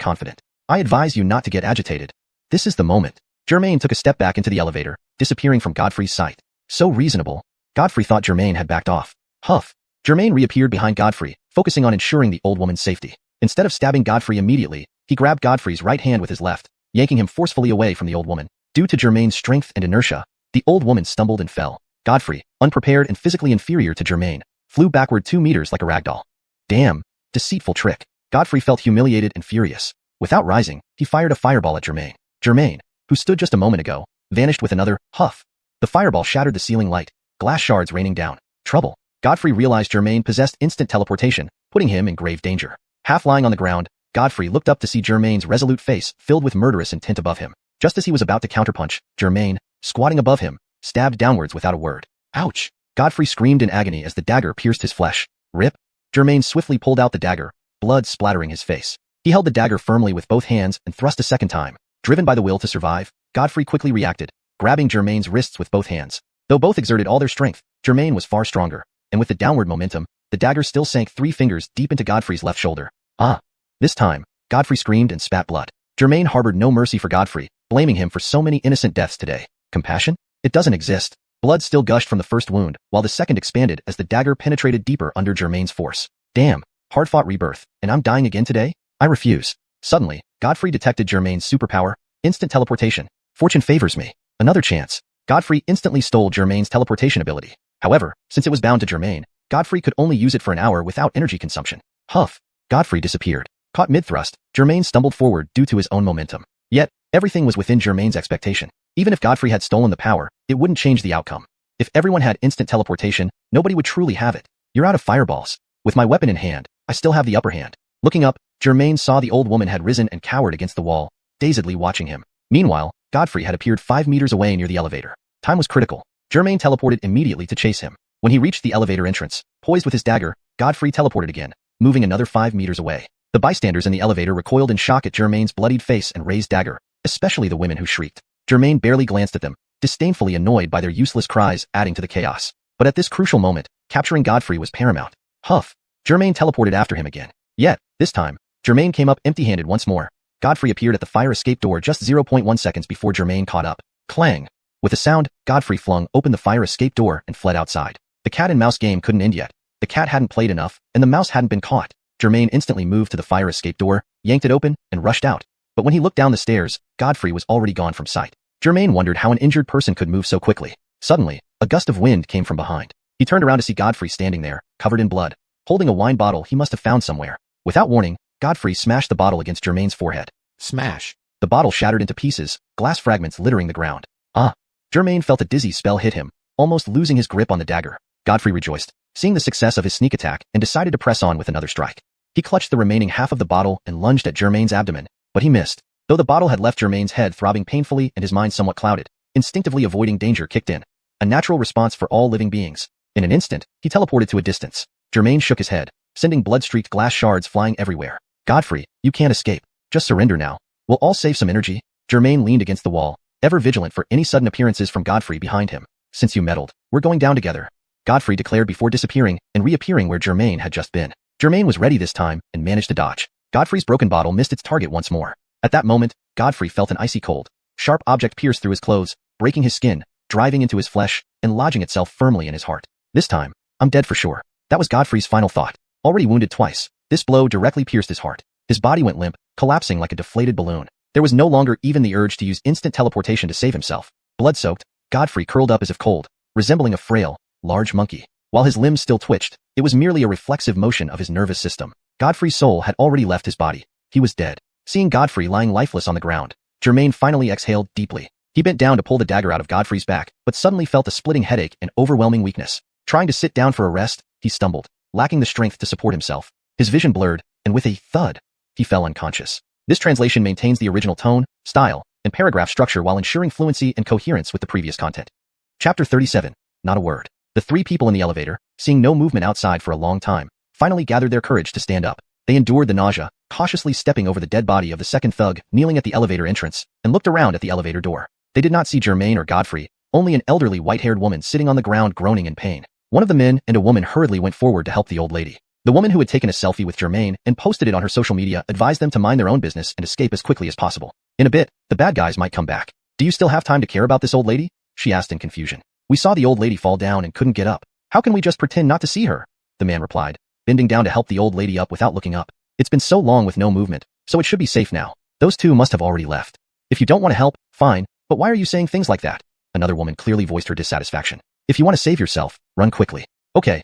confident. I advise you not to get agitated. This is the moment. Germain took a step back into the elevator, disappearing from Godfrey's sight. So reasonable. Godfrey thought Germain had backed off. Huff. Germain reappeared behind Godfrey, focusing on ensuring the old woman's safety. Instead of stabbing Godfrey immediately, he grabbed Godfrey's right hand with his left, yanking him forcefully away from the old woman. Due to Germain's strength and inertia, the old woman stumbled and fell. Godfrey, unprepared and physically inferior to Germain, flew backward 2 meters like a ragdoll. Damn. Deceitful trick. Godfrey felt humiliated and furious. Without rising, he fired a fireball at Germain. Germain, who stood just a moment ago, vanished with another huff. The fireball shattered the ceiling light, glass shards raining down. Trouble. Godfrey realized Germain possessed instant teleportation, putting him in grave danger. Half lying on the ground, Godfrey looked up to see Germain's resolute face filled with murderous intent above him. Just as he was about to counterpunch, Germain, squatting above him, stabbed downwards without a word. Ouch! Godfrey screamed in agony as the dagger pierced his flesh. Rip! Germain swiftly pulled out the dagger, blood splattering his face. He held the dagger firmly with both hands and thrust a second time. Driven by the will to survive, Godfrey quickly reacted, grabbing Germain's wrists with both hands. Though both exerted all their strength, Germain was far stronger, and with the downward momentum, the dagger still sank 3 fingers deep into Godfrey's left shoulder. Ah! This time, Godfrey screamed and spat blood. Germain harbored no mercy for Godfrey, blaming him for so many innocent deaths today. Compassion? It doesn't exist. Blood still gushed from the first wound, while the second expanded as the dagger penetrated deeper under Germain's force. Damn! Hard-fought rebirth, and I'm dying again today? I refuse. Suddenly, Godfrey detected Germain's superpower, instant teleportation. Fortune favors me. Another chance. Godfrey instantly stole Germain's teleportation ability. However, since it was bound to Germain, Godfrey could only use it for an hour without energy consumption. Huff. Godfrey disappeared. Caught mid-thrust, Germain stumbled forward due to his own momentum. Yet, everything was within Germain's expectation. Even if Godfrey had stolen the power, it wouldn't change the outcome. If everyone had instant teleportation, nobody would truly have it. You're out of fireballs. With my weapon in hand, I still have the upper hand. Looking up, Germain saw the old woman had risen and cowered against the wall, dazedly watching him. Meanwhile, Godfrey had appeared 5 meters away near the elevator. Time was critical. Germain teleported immediately to chase him. When he reached the elevator entrance, poised with his dagger, Godfrey teleported again, moving another 5 meters away. The bystanders in the elevator recoiled in shock at Germain's bloodied face and raised dagger, especially the women who shrieked. Germain barely glanced at them, disdainfully annoyed by their useless cries adding to the chaos. But at this crucial moment, capturing Godfrey was paramount. Huff. Germain teleported after him again. Yet, this time, Germain came up empty-handed once more. Godfrey appeared at the fire escape door just 0.1 seconds before Germain caught up. Clang. With a sound, Godfrey flung open the fire escape door and fled outside. The cat and mouse game couldn't end yet. The cat hadn't played enough, and the mouse hadn't been caught. Germain instantly moved to the fire escape door, yanked it open, and rushed out. But when he looked down the stairs, Godfrey was already gone from sight. Germain wondered how an injured person could move so quickly. Suddenly, a gust of wind came from behind. He turned around to see Godfrey standing there, covered in blood, holding a wine bottle he must have found somewhere. Without warning, Godfrey smashed the bottle against Germain's forehead. Smash! The bottle shattered into pieces, glass fragments littering the ground. Ah! Germain felt a dizzy spell hit him, almost losing his grip on the dagger. Godfrey rejoiced, seeing the success of his sneak attack, and decided to press on with another strike. He clutched the remaining half of the bottle and lunged at Germain's abdomen, but he missed. Though the bottle had left Germain's head throbbing painfully and his mind somewhat clouded, instinctively avoiding danger kicked in. A natural response for all living beings. In an instant, he teleported to a distance. Germain shook his head, sending blood-streaked glass shards flying everywhere. Godfrey, you can't escape. Just surrender now. We'll all save some energy. Germain leaned against the wall, ever vigilant for any sudden appearances from Godfrey behind him. Since you meddled, we're going down together, Godfrey declared before disappearing and reappearing where Germain had just been. Germain was ready this time and managed to dodge. Godfrey's broken bottle missed its target once more. At that moment, Godfrey felt an icy cold. Sharp object pierced through his clothes, breaking his skin, driving into his flesh, and lodging itself firmly in his heart. This time, I'm dead for sure. That was Godfrey's final thought. Already wounded twice, this blow directly pierced his heart. His body went limp, collapsing like a deflated balloon. There was no longer even the urge to use instant teleportation to save himself. Blood-soaked, Godfrey curled up as if cold, resembling a frail, large monkey. While his limbs still twitched, it was merely a reflexive motion of his nervous system. Godfrey's soul had already left his body. He was dead. Seeing Godfrey lying lifeless on the ground, Germain finally exhaled deeply. He bent down to pull the dagger out of Godfrey's back, but suddenly felt a splitting headache and overwhelming weakness. Trying to sit down for a rest, he stumbled, lacking the strength to support himself. His vision blurred, and with a thud, he fell unconscious. This translation maintains the original tone, style, and paragraph structure while ensuring fluency and coherence with the previous content. Chapter 37. Not a word. The three people in the elevator, seeing no movement outside for a long time, finally gathered their courage to stand up. They endured the nausea, cautiously stepping over the dead body of the second thug kneeling at the elevator entrance, and looked around at the elevator door. They did not see Germain or Godfrey, only an elderly white-haired woman sitting on the ground groaning in pain. One of the men and a woman hurriedly went forward to help the old lady. The woman who had taken a selfie with Germain and posted it on her social media advised them to mind their own business and escape as quickly as possible. In a bit, the bad guys might come back. Do you still have time to care about this old lady? She asked in confusion. We saw the old lady fall down and couldn't get up. How can we just pretend not to see her? The man replied, bending down to help the old lady up without looking up. It's been so long with no movement, so it should be safe now. Those two must have already left. If you don't want to help, fine, but why are you saying things like that? Another woman clearly voiced her dissatisfaction. If you want to save yourself, run quickly. Okay,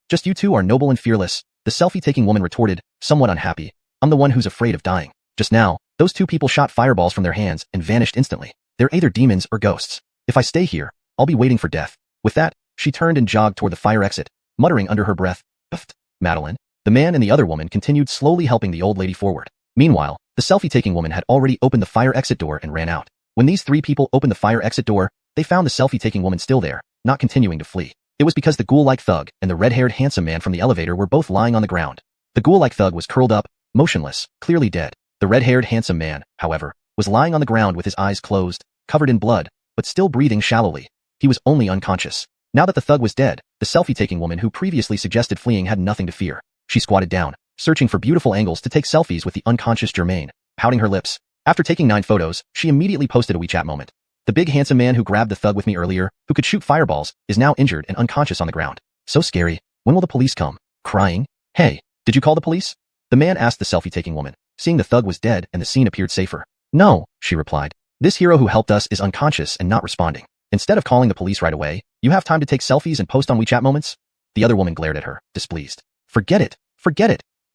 just you two are noble and fearless, the selfie-taking woman retorted, somewhat unhappy. I'm the one who's afraid of dying. Just now, those two people shot fireballs from their hands and vanished instantly. They're either demons or ghosts. If I stay here, I'll be waiting for death. With that, she turned and jogged toward the fire exit, muttering under her breath, "Pfft, Madeline." The man and the other woman continued slowly helping the old lady forward. Meanwhile, the selfie-taking woman had already opened the fire exit door and ran out. When these three people opened the fire exit door, they found the selfie-taking woman still there, not continuing to flee. It was because the ghoul-like thug and the red-haired handsome man from the elevator were both lying on the ground. The ghoul-like thug was curled up, motionless, clearly dead. The red-haired handsome man, however, was lying on the ground with his eyes closed, covered in blood, but still breathing shallowly. He was only unconscious. Now that the thug was dead, the selfie-taking woman who previously suggested fleeing had nothing to fear. She squatted down, searching for beautiful angles to take selfies with the unconscious Germain, pouting her lips. After taking 9 photos, she immediately posted a WeChat moment. The big handsome man who grabbed the thug with me earlier, who could shoot fireballs, is now injured and unconscious on the ground. So scary. When will the police come? Crying. Hey, did you call the police? The man asked the selfie-taking woman, seeing the thug was dead and the scene appeared safer. No, she replied. This hero who helped us is unconscious and not responding. Instead of calling the police right away, you have time to take selfies and post on WeChat moments? The other woman glared at her, displeased. Forget it.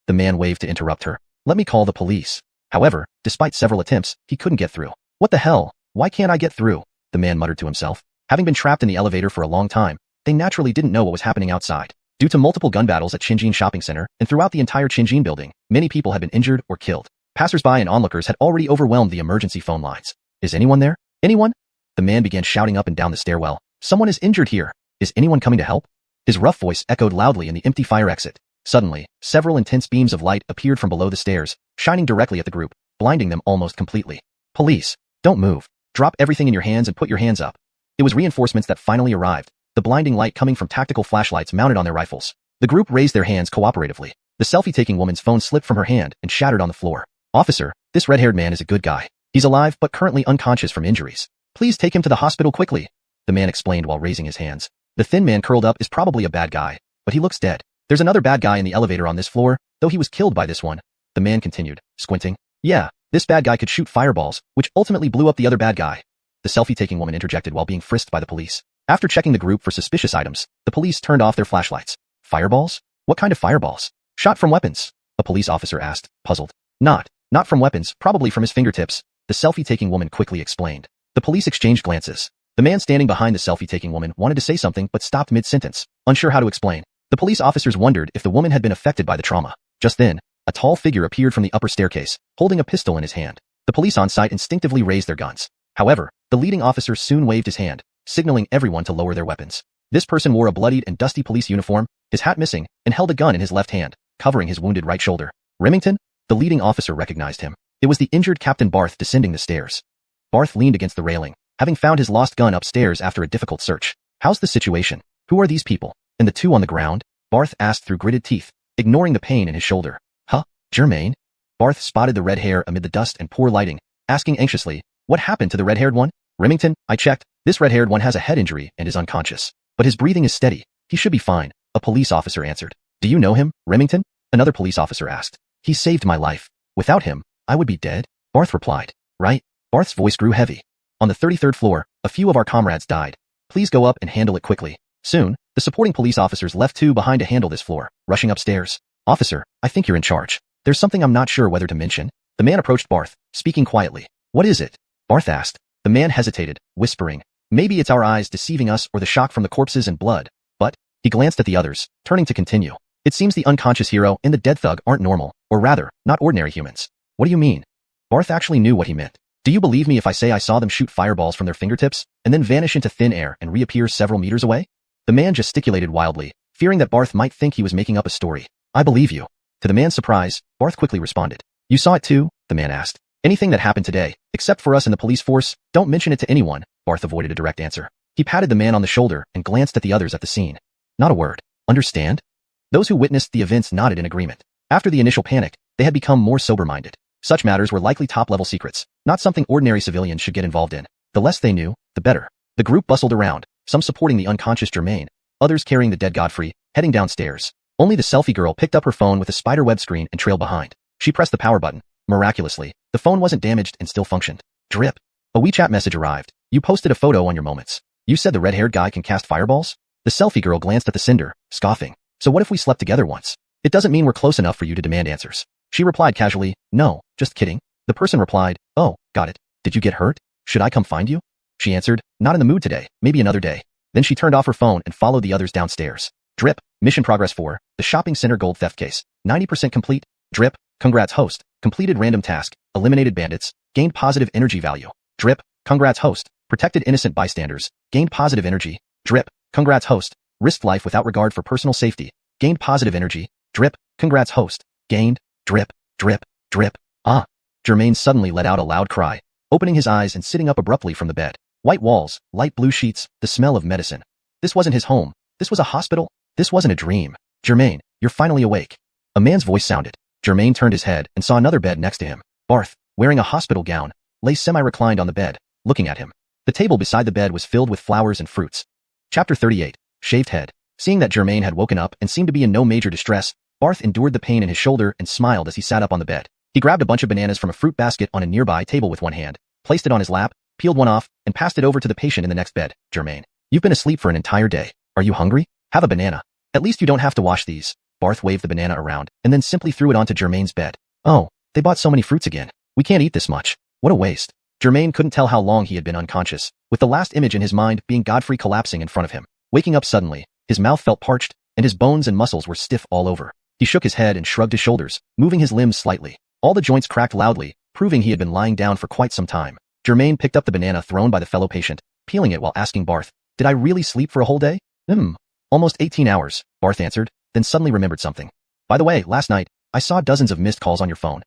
The man waved to interrupt her. Let me call the police. However, despite several attempts, he couldn't get through. What the hell? Why can't I get through? The man muttered to himself. Having been trapped in the elevator for a long time, they naturally didn't know what was happening outside. Due to multiple gun battles at Xiuxian Shopping Center and throughout the entire Xiuxian building, many people had been injured or killed. Passers-by and onlookers had already overwhelmed the emergency phone lines. Is anyone there? Anyone? The man began shouting up and down the stairwell. Someone is injured here. Is anyone coming to help? His rough voice echoed loudly in the empty fire exit. Suddenly, several intense beams of light appeared from below the stairs, shining directly at the group, blinding them almost completely. Police, don't move. Drop everything in your hands and put your hands up. It was reinforcements that finally arrived, the blinding light coming from tactical flashlights mounted on their rifles. The group raised their hands cooperatively. The selfie-taking woman's phone slipped from her hand and shattered on the floor. Officer, this red-haired man is a good guy. He's alive but currently unconscious from injuries. Please take him to the hospital quickly, the man explained while raising his hands. The thin man curled up is probably a bad guy, but he looks dead. There's another bad guy in the elevator on this floor, though he was killed by this one. The man continued, squinting. Yeah, this bad guy could shoot fireballs, which ultimately blew up the other bad guy. The selfie-taking woman interjected while being frisked by the police. After checking the group for suspicious items, the police turned off their flashlights. Fireballs? What kind of fireballs? Shot from weapons? A police officer asked, puzzled. Not from weapons, probably from his fingertips, the selfie-taking woman quickly explained. The police exchanged glances. The man standing behind the selfie-taking woman wanted to say something but stopped mid-sentence, unsure how to explain. The police officers wondered if the woman had been affected by the trauma. Just then, a tall figure appeared from the upper staircase, holding a pistol in his hand. The police on site instinctively raised their guns. However, the leading officer soon waved his hand, signaling everyone to lower their weapons. This person wore a bloodied and dusty police uniform, his hat missing, and held a gun in his left hand, covering his wounded right shoulder. Remington? The leading officer recognized him. It was the injured Captain Barth descending the stairs. Barth leaned against the railing, having found his lost gun upstairs after a difficult search. How's the situation? Who are these people? And the two on the ground? Barth asked through gritted teeth, ignoring the pain in his shoulder. Huh? Germain? Barth spotted the red hair amid the dust and poor lighting, asking anxiously, what happened to the red-haired one? Remington, I checked. This red-haired one has a head injury and is unconscious. But his breathing is steady. He should be fine, a police officer answered. Do you know him, Remington? Another police officer asked. He saved my life. Without him, I would be dead. Barth replied. Right? Barth's voice grew heavy. On the 33rd floor, a few of our comrades died. Please go up and handle it quickly. Soon, the supporting police officers left two behind to handle this floor, rushing upstairs. Officer, I think you're in charge. There's something I'm not sure whether to mention. The man approached Barth, speaking quietly. What is it? Barth asked. The man hesitated, whispering. Maybe it's our eyes deceiving us or the shock from the corpses and blood. But, he glanced at the others, turning to continue. It seems the unconscious hero and the dead thug aren't normal, or rather, not ordinary humans. What do you mean? Barth actually knew what he meant. Do you believe me if I say I saw them shoot fireballs from their fingertips, and then vanish into thin air and reappear several meters away? The man gesticulated wildly, fearing that Barth might think he was making up a story. I believe you. To the man's surprise, Barth quickly responded. You saw it too? The man asked. Anything that happened today, except for us and the police force, don't mention it to anyone. Barth avoided a direct answer. He patted the man on the shoulder and glanced at the others at the scene. Not a word. Understand? Those who witnessed the events nodded in agreement. After the initial panic, they had become more sober-minded. Such matters were likely top-level secrets, not something ordinary civilians should get involved in. The less they knew, the better. The group bustled around, some supporting the unconscious Germain, others carrying the dead Godfrey, heading downstairs. Only the selfie girl picked up her phone with a spiderweb screen and trailed behind. She pressed the power button. Miraculously, the phone wasn't damaged and still functioned. Drip. A WeChat message arrived. You posted a photo on your moments. You said the red-haired guy can cast fireballs? The selfie girl glanced at the sender, scoffing. So what if we slept together once? It doesn't mean we're close enough for you to demand answers. She replied casually, no, just kidding. The person replied, oh, got it. Did you get hurt? Should I come find you? She answered, not in the mood today, maybe another day. Then she turned off her phone and followed the others downstairs. Drip. Mission progress 4, the shopping center gold theft case. 90% complete. Drip. Congrats host. Completed random task. Eliminated bandits. Gained positive energy value. Drip. Congrats host. Protected innocent bystanders. Gained positive energy. Drip. Congrats host. Risked life without regard for personal safety. Gained positive energy. Drip. Congrats host. Gained. Drip. Drip. Drip. Ah. Germain suddenly let out a loud cry, opening his eyes and sitting up abruptly from the bed. White walls, light blue sheets, the smell of medicine. This wasn't his home. This was a hospital. This wasn't a dream. Germain, you're finally awake. A man's voice sounded. Germain turned his head and saw another bed next to him. Barth, wearing a hospital gown, lay semi-reclined on the bed, looking at him. The table beside the bed was filled with flowers and fruits. Chapter 38. Shaved head. Seeing that Germain had woken up and seemed to be in no major distress, Barth endured the pain in his shoulder and smiled as he sat up on the bed. He grabbed a bunch of bananas from a fruit basket on a nearby table with one hand, placed it on his lap, peeled one off, and passed it over to the patient in the next bed. Germain, you've been asleep for an entire day. Are you hungry? Have a banana. At least you don't have to wash these. Barth waved the banana around and then simply threw it onto Germain's bed. Oh, they bought so many fruits again. We can't eat this much. What a waste. Germain couldn't tell how long he had been unconscious, with the last image in his mind being Godfrey collapsing in front of him. Waking up suddenly, his mouth felt parched, and his bones and muscles were stiff all over. He shook his head and shrugged his shoulders, moving his limbs slightly. All the joints cracked loudly, proving he had been lying down for quite some time. Germain picked up the banana thrown by the fellow patient, peeling it while asking Barth, did I really sleep for a whole day? Almost 18 hours, Barth answered, then suddenly remembered something. By the way, last night, I saw dozens of missed calls on your phone.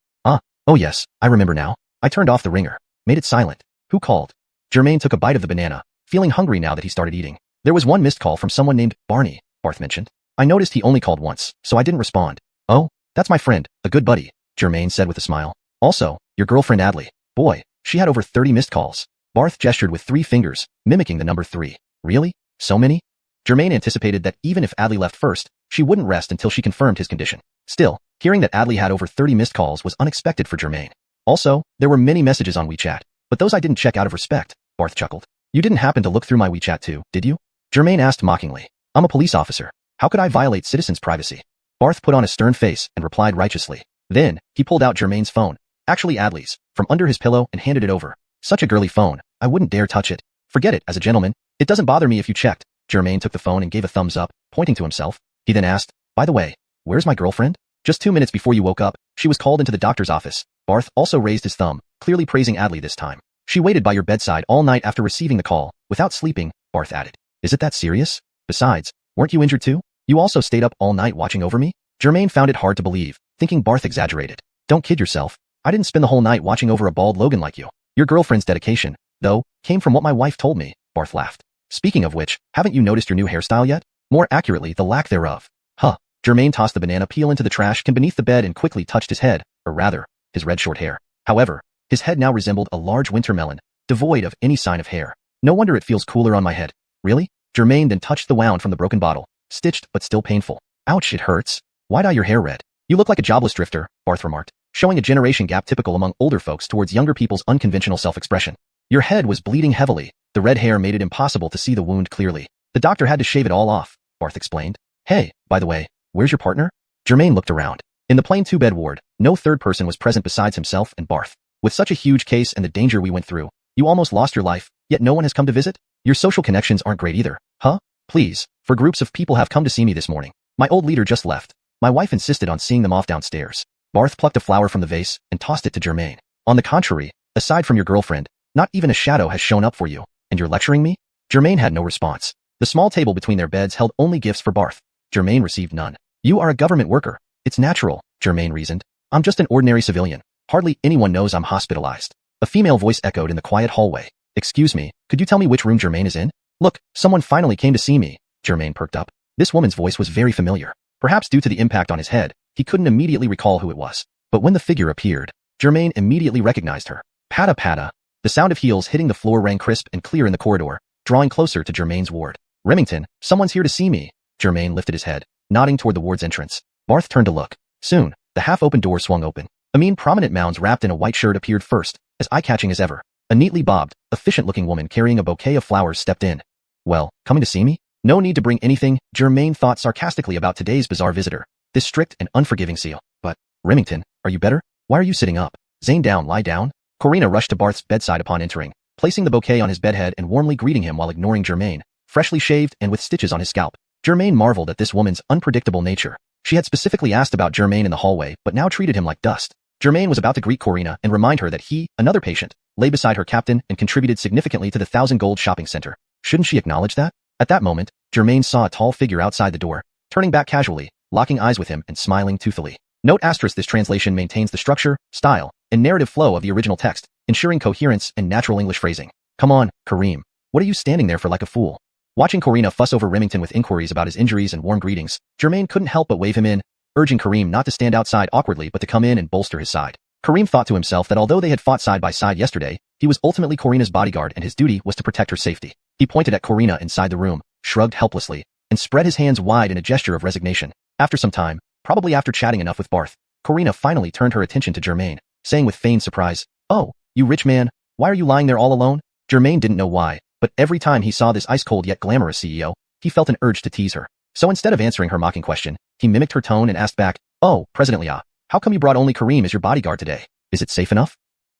Oh yes, I remember now. I turned off the ringer, made it silent. Who called? Germain took a bite of the banana, feeling hungry now that he started eating. There was one missed call from someone named Barney, Barth mentioned. I noticed he only called once, so I didn't respond. Oh, that's my friend, a good buddy, Germain said with a smile. Also, your girlfriend Adley. Boy, she had over 30 missed calls. Barth gestured with 3 fingers, mimicking the number 3. Really? So many? Germain anticipated that even if Adley left first, she wouldn't rest until she confirmed his condition. Still, hearing that Adley had over 30 missed calls was unexpected for Germain. Also, there were many messages on WeChat, but those I didn't check out of respect, Barth chuckled. You didn't happen to look through my WeChat too, did you? Germain asked mockingly. I'm a police officer. How could I violate citizens' privacy? Barth put on a stern face and replied righteously. Then, he pulled out Germain's phone, actually Adley's, from under his pillow and handed it over. Such a girly phone, I wouldn't dare touch it. Forget it, as a gentleman. It doesn't bother me if you checked. Germain took the phone and gave a thumbs up, pointing to himself. He then asked, by the way, where's my girlfriend? Just 2 minutes before you woke up, she was called into the doctor's office. Barth also raised his thumb, clearly praising Adley this time. She waited by your bedside all night after receiving the call, without sleeping, Barth added. Is it that serious? Besides, weren't you injured too? You also stayed up all night watching over me? Germain found it hard to believe, thinking Barth exaggerated. Don't kid yourself. I didn't spend the whole night watching over a bald Logan like you. Your girlfriend's dedication, though, came from what my wife told me, Barth laughed. Speaking of which, haven't you noticed your new hairstyle yet? More accurately, the lack thereof. Huh. Germain tossed the banana peel into the trash can beneath the bed and quickly touched his head, or rather, his red short hair. However, his head now resembled a large winter melon, devoid of any sign of hair. No wonder it feels cooler on my head. Really? Germain then touched the wound from the broken bottle, stitched but still painful. Ouch, it hurts. Why dye your hair red? You look like a jobless drifter, Barth remarked, showing a generation gap typical among older folks towards younger people's unconventional self-expression. Your head was bleeding heavily. The red hair made it impossible to see the wound clearly. The doctor had to shave it all off, Barth explained. Hey, by the way, where's your partner? Germain looked around. In the plain two-bed ward, no third person was present besides himself and Barth. With such a huge case and the danger we went through, you almost lost your life, yet no one has come to visit? Your social connections aren't great either, huh? Please, for groups of people have come to see me this morning. My old leader just left. My wife insisted on seeing them off downstairs. Barth plucked a flower from the vase and tossed it to Germain. On the contrary, aside from your girlfriend, not even a shadow has shown up for you, and you're lecturing me? Germain had no response. The small table between their beds held only gifts for Barth. Germain received none. You are a government worker. It's natural, Germain reasoned. I'm just an ordinary civilian. Hardly anyone knows I'm hospitalized. A female voice echoed in the quiet hallway. Excuse me, could you tell me which room Germain is in? Look, someone finally came to see me. Germain perked up. This woman's voice was very familiar. Perhaps due to the impact on his head, he couldn't immediately recall who it was. But when the figure appeared, Germain immediately recognized her. Patta patta. The sound of heels hitting the floor rang crisp and clear in the corridor, drawing closer to Germain's ward. Remington, someone's here to see me. Germain lifted his head, nodding toward the ward's entrance. Barth turned to look. Soon, the half-open door swung open. A mean prominent mounds wrapped in a white shirt appeared first, as eye-catching as ever. A neatly bobbed, efficient-looking woman carrying a bouquet of flowers stepped in. Well, coming to see me? No need to bring anything, Germain thought sarcastically about today's bizarre visitor. This strict and unforgiving seal. But, Remington, are you better? Why are you sitting up? Zane down, lie down. Corina rushed to Barth's bedside upon entering, placing the bouquet on his bedhead and warmly greeting him while ignoring Germain, freshly shaved and with stitches on his scalp. Germain marveled at this woman's unpredictable nature. She had specifically asked about Germain in the hallway, but now treated him like dust. Germain was about to greet Corina and remind her that he, another patient, lay beside her captain and contributed significantly to the 1,000 Gold shopping center. Shouldn't she acknowledge that? At that moment, Germain saw a tall figure outside the door, turning back casually, locking eyes with him and smiling toothily. Note asterisk this translation maintains the structure, style, and narrative flow of the original text, ensuring coherence and natural English phrasing. Come on, Kareem. What are you standing there for like a fool? Watching Corina fuss over Remington with inquiries about his injuries and warm greetings, Germain couldn't help but wave him in, urging Kareem not to stand outside awkwardly but to come in and bolster his side. Kareem thought to himself that although they had fought side by side yesterday, he was ultimately Corina's bodyguard and his duty was to protect her safety. He pointed at Corina inside the room, shrugged helplessly, and spread his hands wide in a gesture of resignation. After some time, probably after chatting enough with Barth, Corina finally turned her attention to Germain, saying with feigned surprise, "Oh, you rich man, why are you lying there all alone?" Germain didn't know why, but every time he saw this ice-cold yet glamorous CEO, he felt an urge to tease her. So instead of answering her mocking question, he mimicked her tone and asked back, "Oh, President Liao, how come you brought only Kareem as your bodyguard today? Is it safe enough?"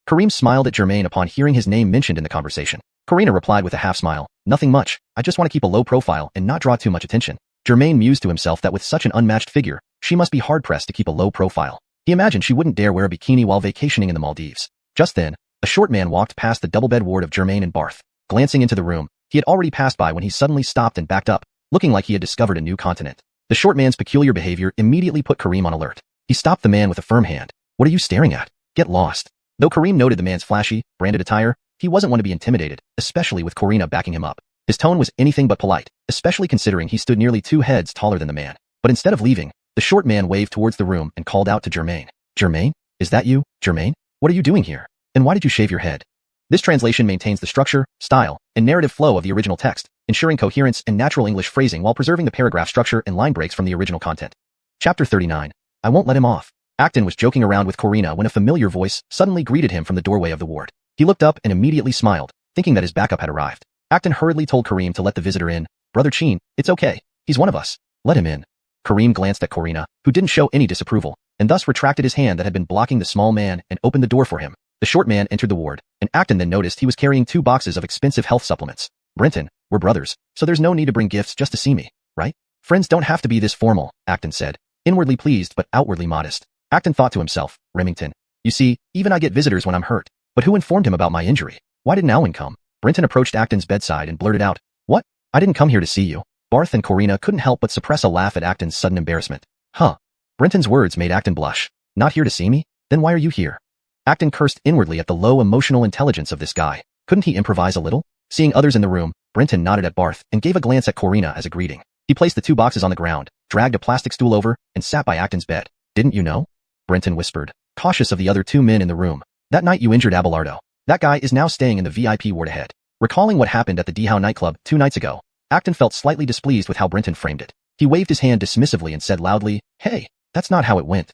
Kareem smiled at Germain upon hearing his name mentioned in the conversation. Corina replied with a half-smile, "Nothing much, I just want to keep a low profile and not draw too much attention." Germain mused to himself that with such an unmatched figure, she must be hard-pressed to keep a low profile. He imagined she wouldn't dare wear a bikini while vacationing in the Maldives. Just then, a short man walked past the double-bed ward of Germain and Barth. Glancing into the room, he had already passed by when he suddenly stopped and backed up, looking like he had discovered a new continent. The short man's peculiar behavior immediately put Kareem on alert. He stopped the man with a firm hand. "What are you staring at? Get lost." Though Kareem noted the man's flashy, branded attire, he wasn't one to be intimidated, especially with Corina backing him up. His tone was anything but polite, especially considering he stood nearly 2 heads taller than the man. But instead of leaving, the short man waved towards the room and called out to Germain. "Germain? Is that you, Germain? What are you doing here? And why did you shave your head?" This translation maintains the structure, style, and narrative flow of the original text, ensuring coherence and natural English phrasing while preserving the paragraph structure and line breaks from the original content. Chapter 39. I won't let him off. Acton was joking around with Corina when a familiar voice suddenly greeted him from the doorway of the ward. He looked up and immediately smiled, thinking that his backup had arrived. Acton hurriedly told Kareem to let the visitor in. "Brother Chin, it's okay. He's one of us. Let him in." Kareem glanced at Corina, who didn't show any disapproval, and thus retracted his hand that had been blocking the small man and opened the door for him. The short man entered the ward, and Acton then noticed he was carrying 2 boxes of expensive health supplements. "Brenton, we're brothers, so there's no need to bring gifts just to see me, right? Friends don't have to be this formal," Acton said. inwardly pleased but outwardly modest. Acton thought to himself, Remington. You see, even I get visitors when I'm hurt. But who informed him about my injury? Why didn't Alwyn come? Brenton approached Acton's bedside and blurted out, What? I didn't come here to see you. Barth and Corina couldn't help but suppress a laugh at Acton's sudden embarrassment. Huh. Brenton's words made Acton blush. Not here to see me? Then why are you here? Acton cursed inwardly at the low emotional intelligence of this guy. Couldn't he improvise a little? Seeing others in the room, Brenton nodded at Barth and gave a glance at Corina as a greeting. He placed the 2 boxes on the ground, dragged a plastic stool over, and sat by Acton's bed. Didn't you know? Brenton whispered, cautious of the other 2 men in the room. That night you injured Abelardo. That guy is now staying in the VIP ward ahead. Recalling what happened at the Dehao nightclub 2 nights ago, Acton felt slightly displeased with how Brenton framed it. He waved his hand dismissively and said loudly, Hey, that's not how it went.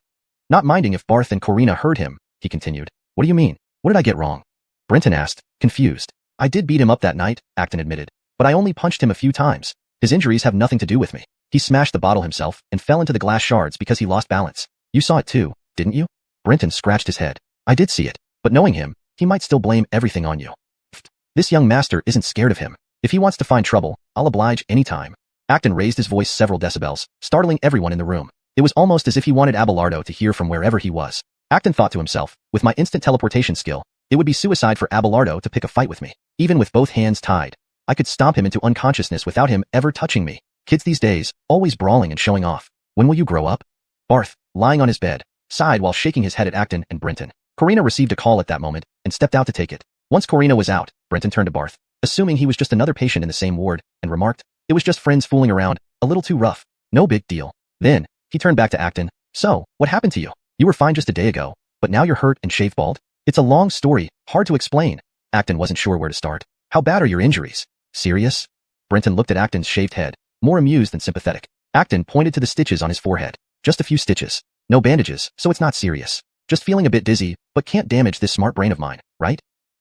Not minding if Barth and Corina heard him, he continued. What do you mean? What did I get wrong? Brenton asked, confused. I did beat him up that night, Acton admitted, but I only punched him a few times. His injuries have nothing to do with me. He smashed the bottle himself and fell into the glass shards because he lost balance. You saw it too, didn't you? Brenton scratched his head. I did see it, but knowing him, he might still blame everything on you. This young master isn't scared of him. If he wants to find trouble, I'll oblige any time. Acton raised his voice several decibels, startling everyone in the room. It was almost as if he wanted Abelardo to hear from wherever he was. Acton thought to himself, with my instant teleportation skill, it would be suicide for Abelardo to pick a fight with me, even with both hands tied. I could stomp him into unconsciousness without him ever touching me. Kids these days, always brawling and showing off. When will you grow up? Barth, lying on his bed, sighed while shaking his head at Acton and Brenton. Corina received a call at that moment and stepped out to take it. Once Corina was out, Brenton turned to Barth, assuming he was just another patient in the same ward, and remarked, It was just friends fooling around, a little too rough. No big deal. Then, he turned back to Acton. So, what happened to you? You were fine just a day ago, but now you're hurt and shaved bald? It's a long story, hard to explain. Acton wasn't sure where to start. How bad are your injuries? Serious? Brenton looked at Acton's shaved head, more amused than sympathetic. Acton pointed to the stitches on his forehead. Just a few stitches. No bandages, so it's not serious. Just feeling a bit dizzy, but can't damage this smart brain of mine, right?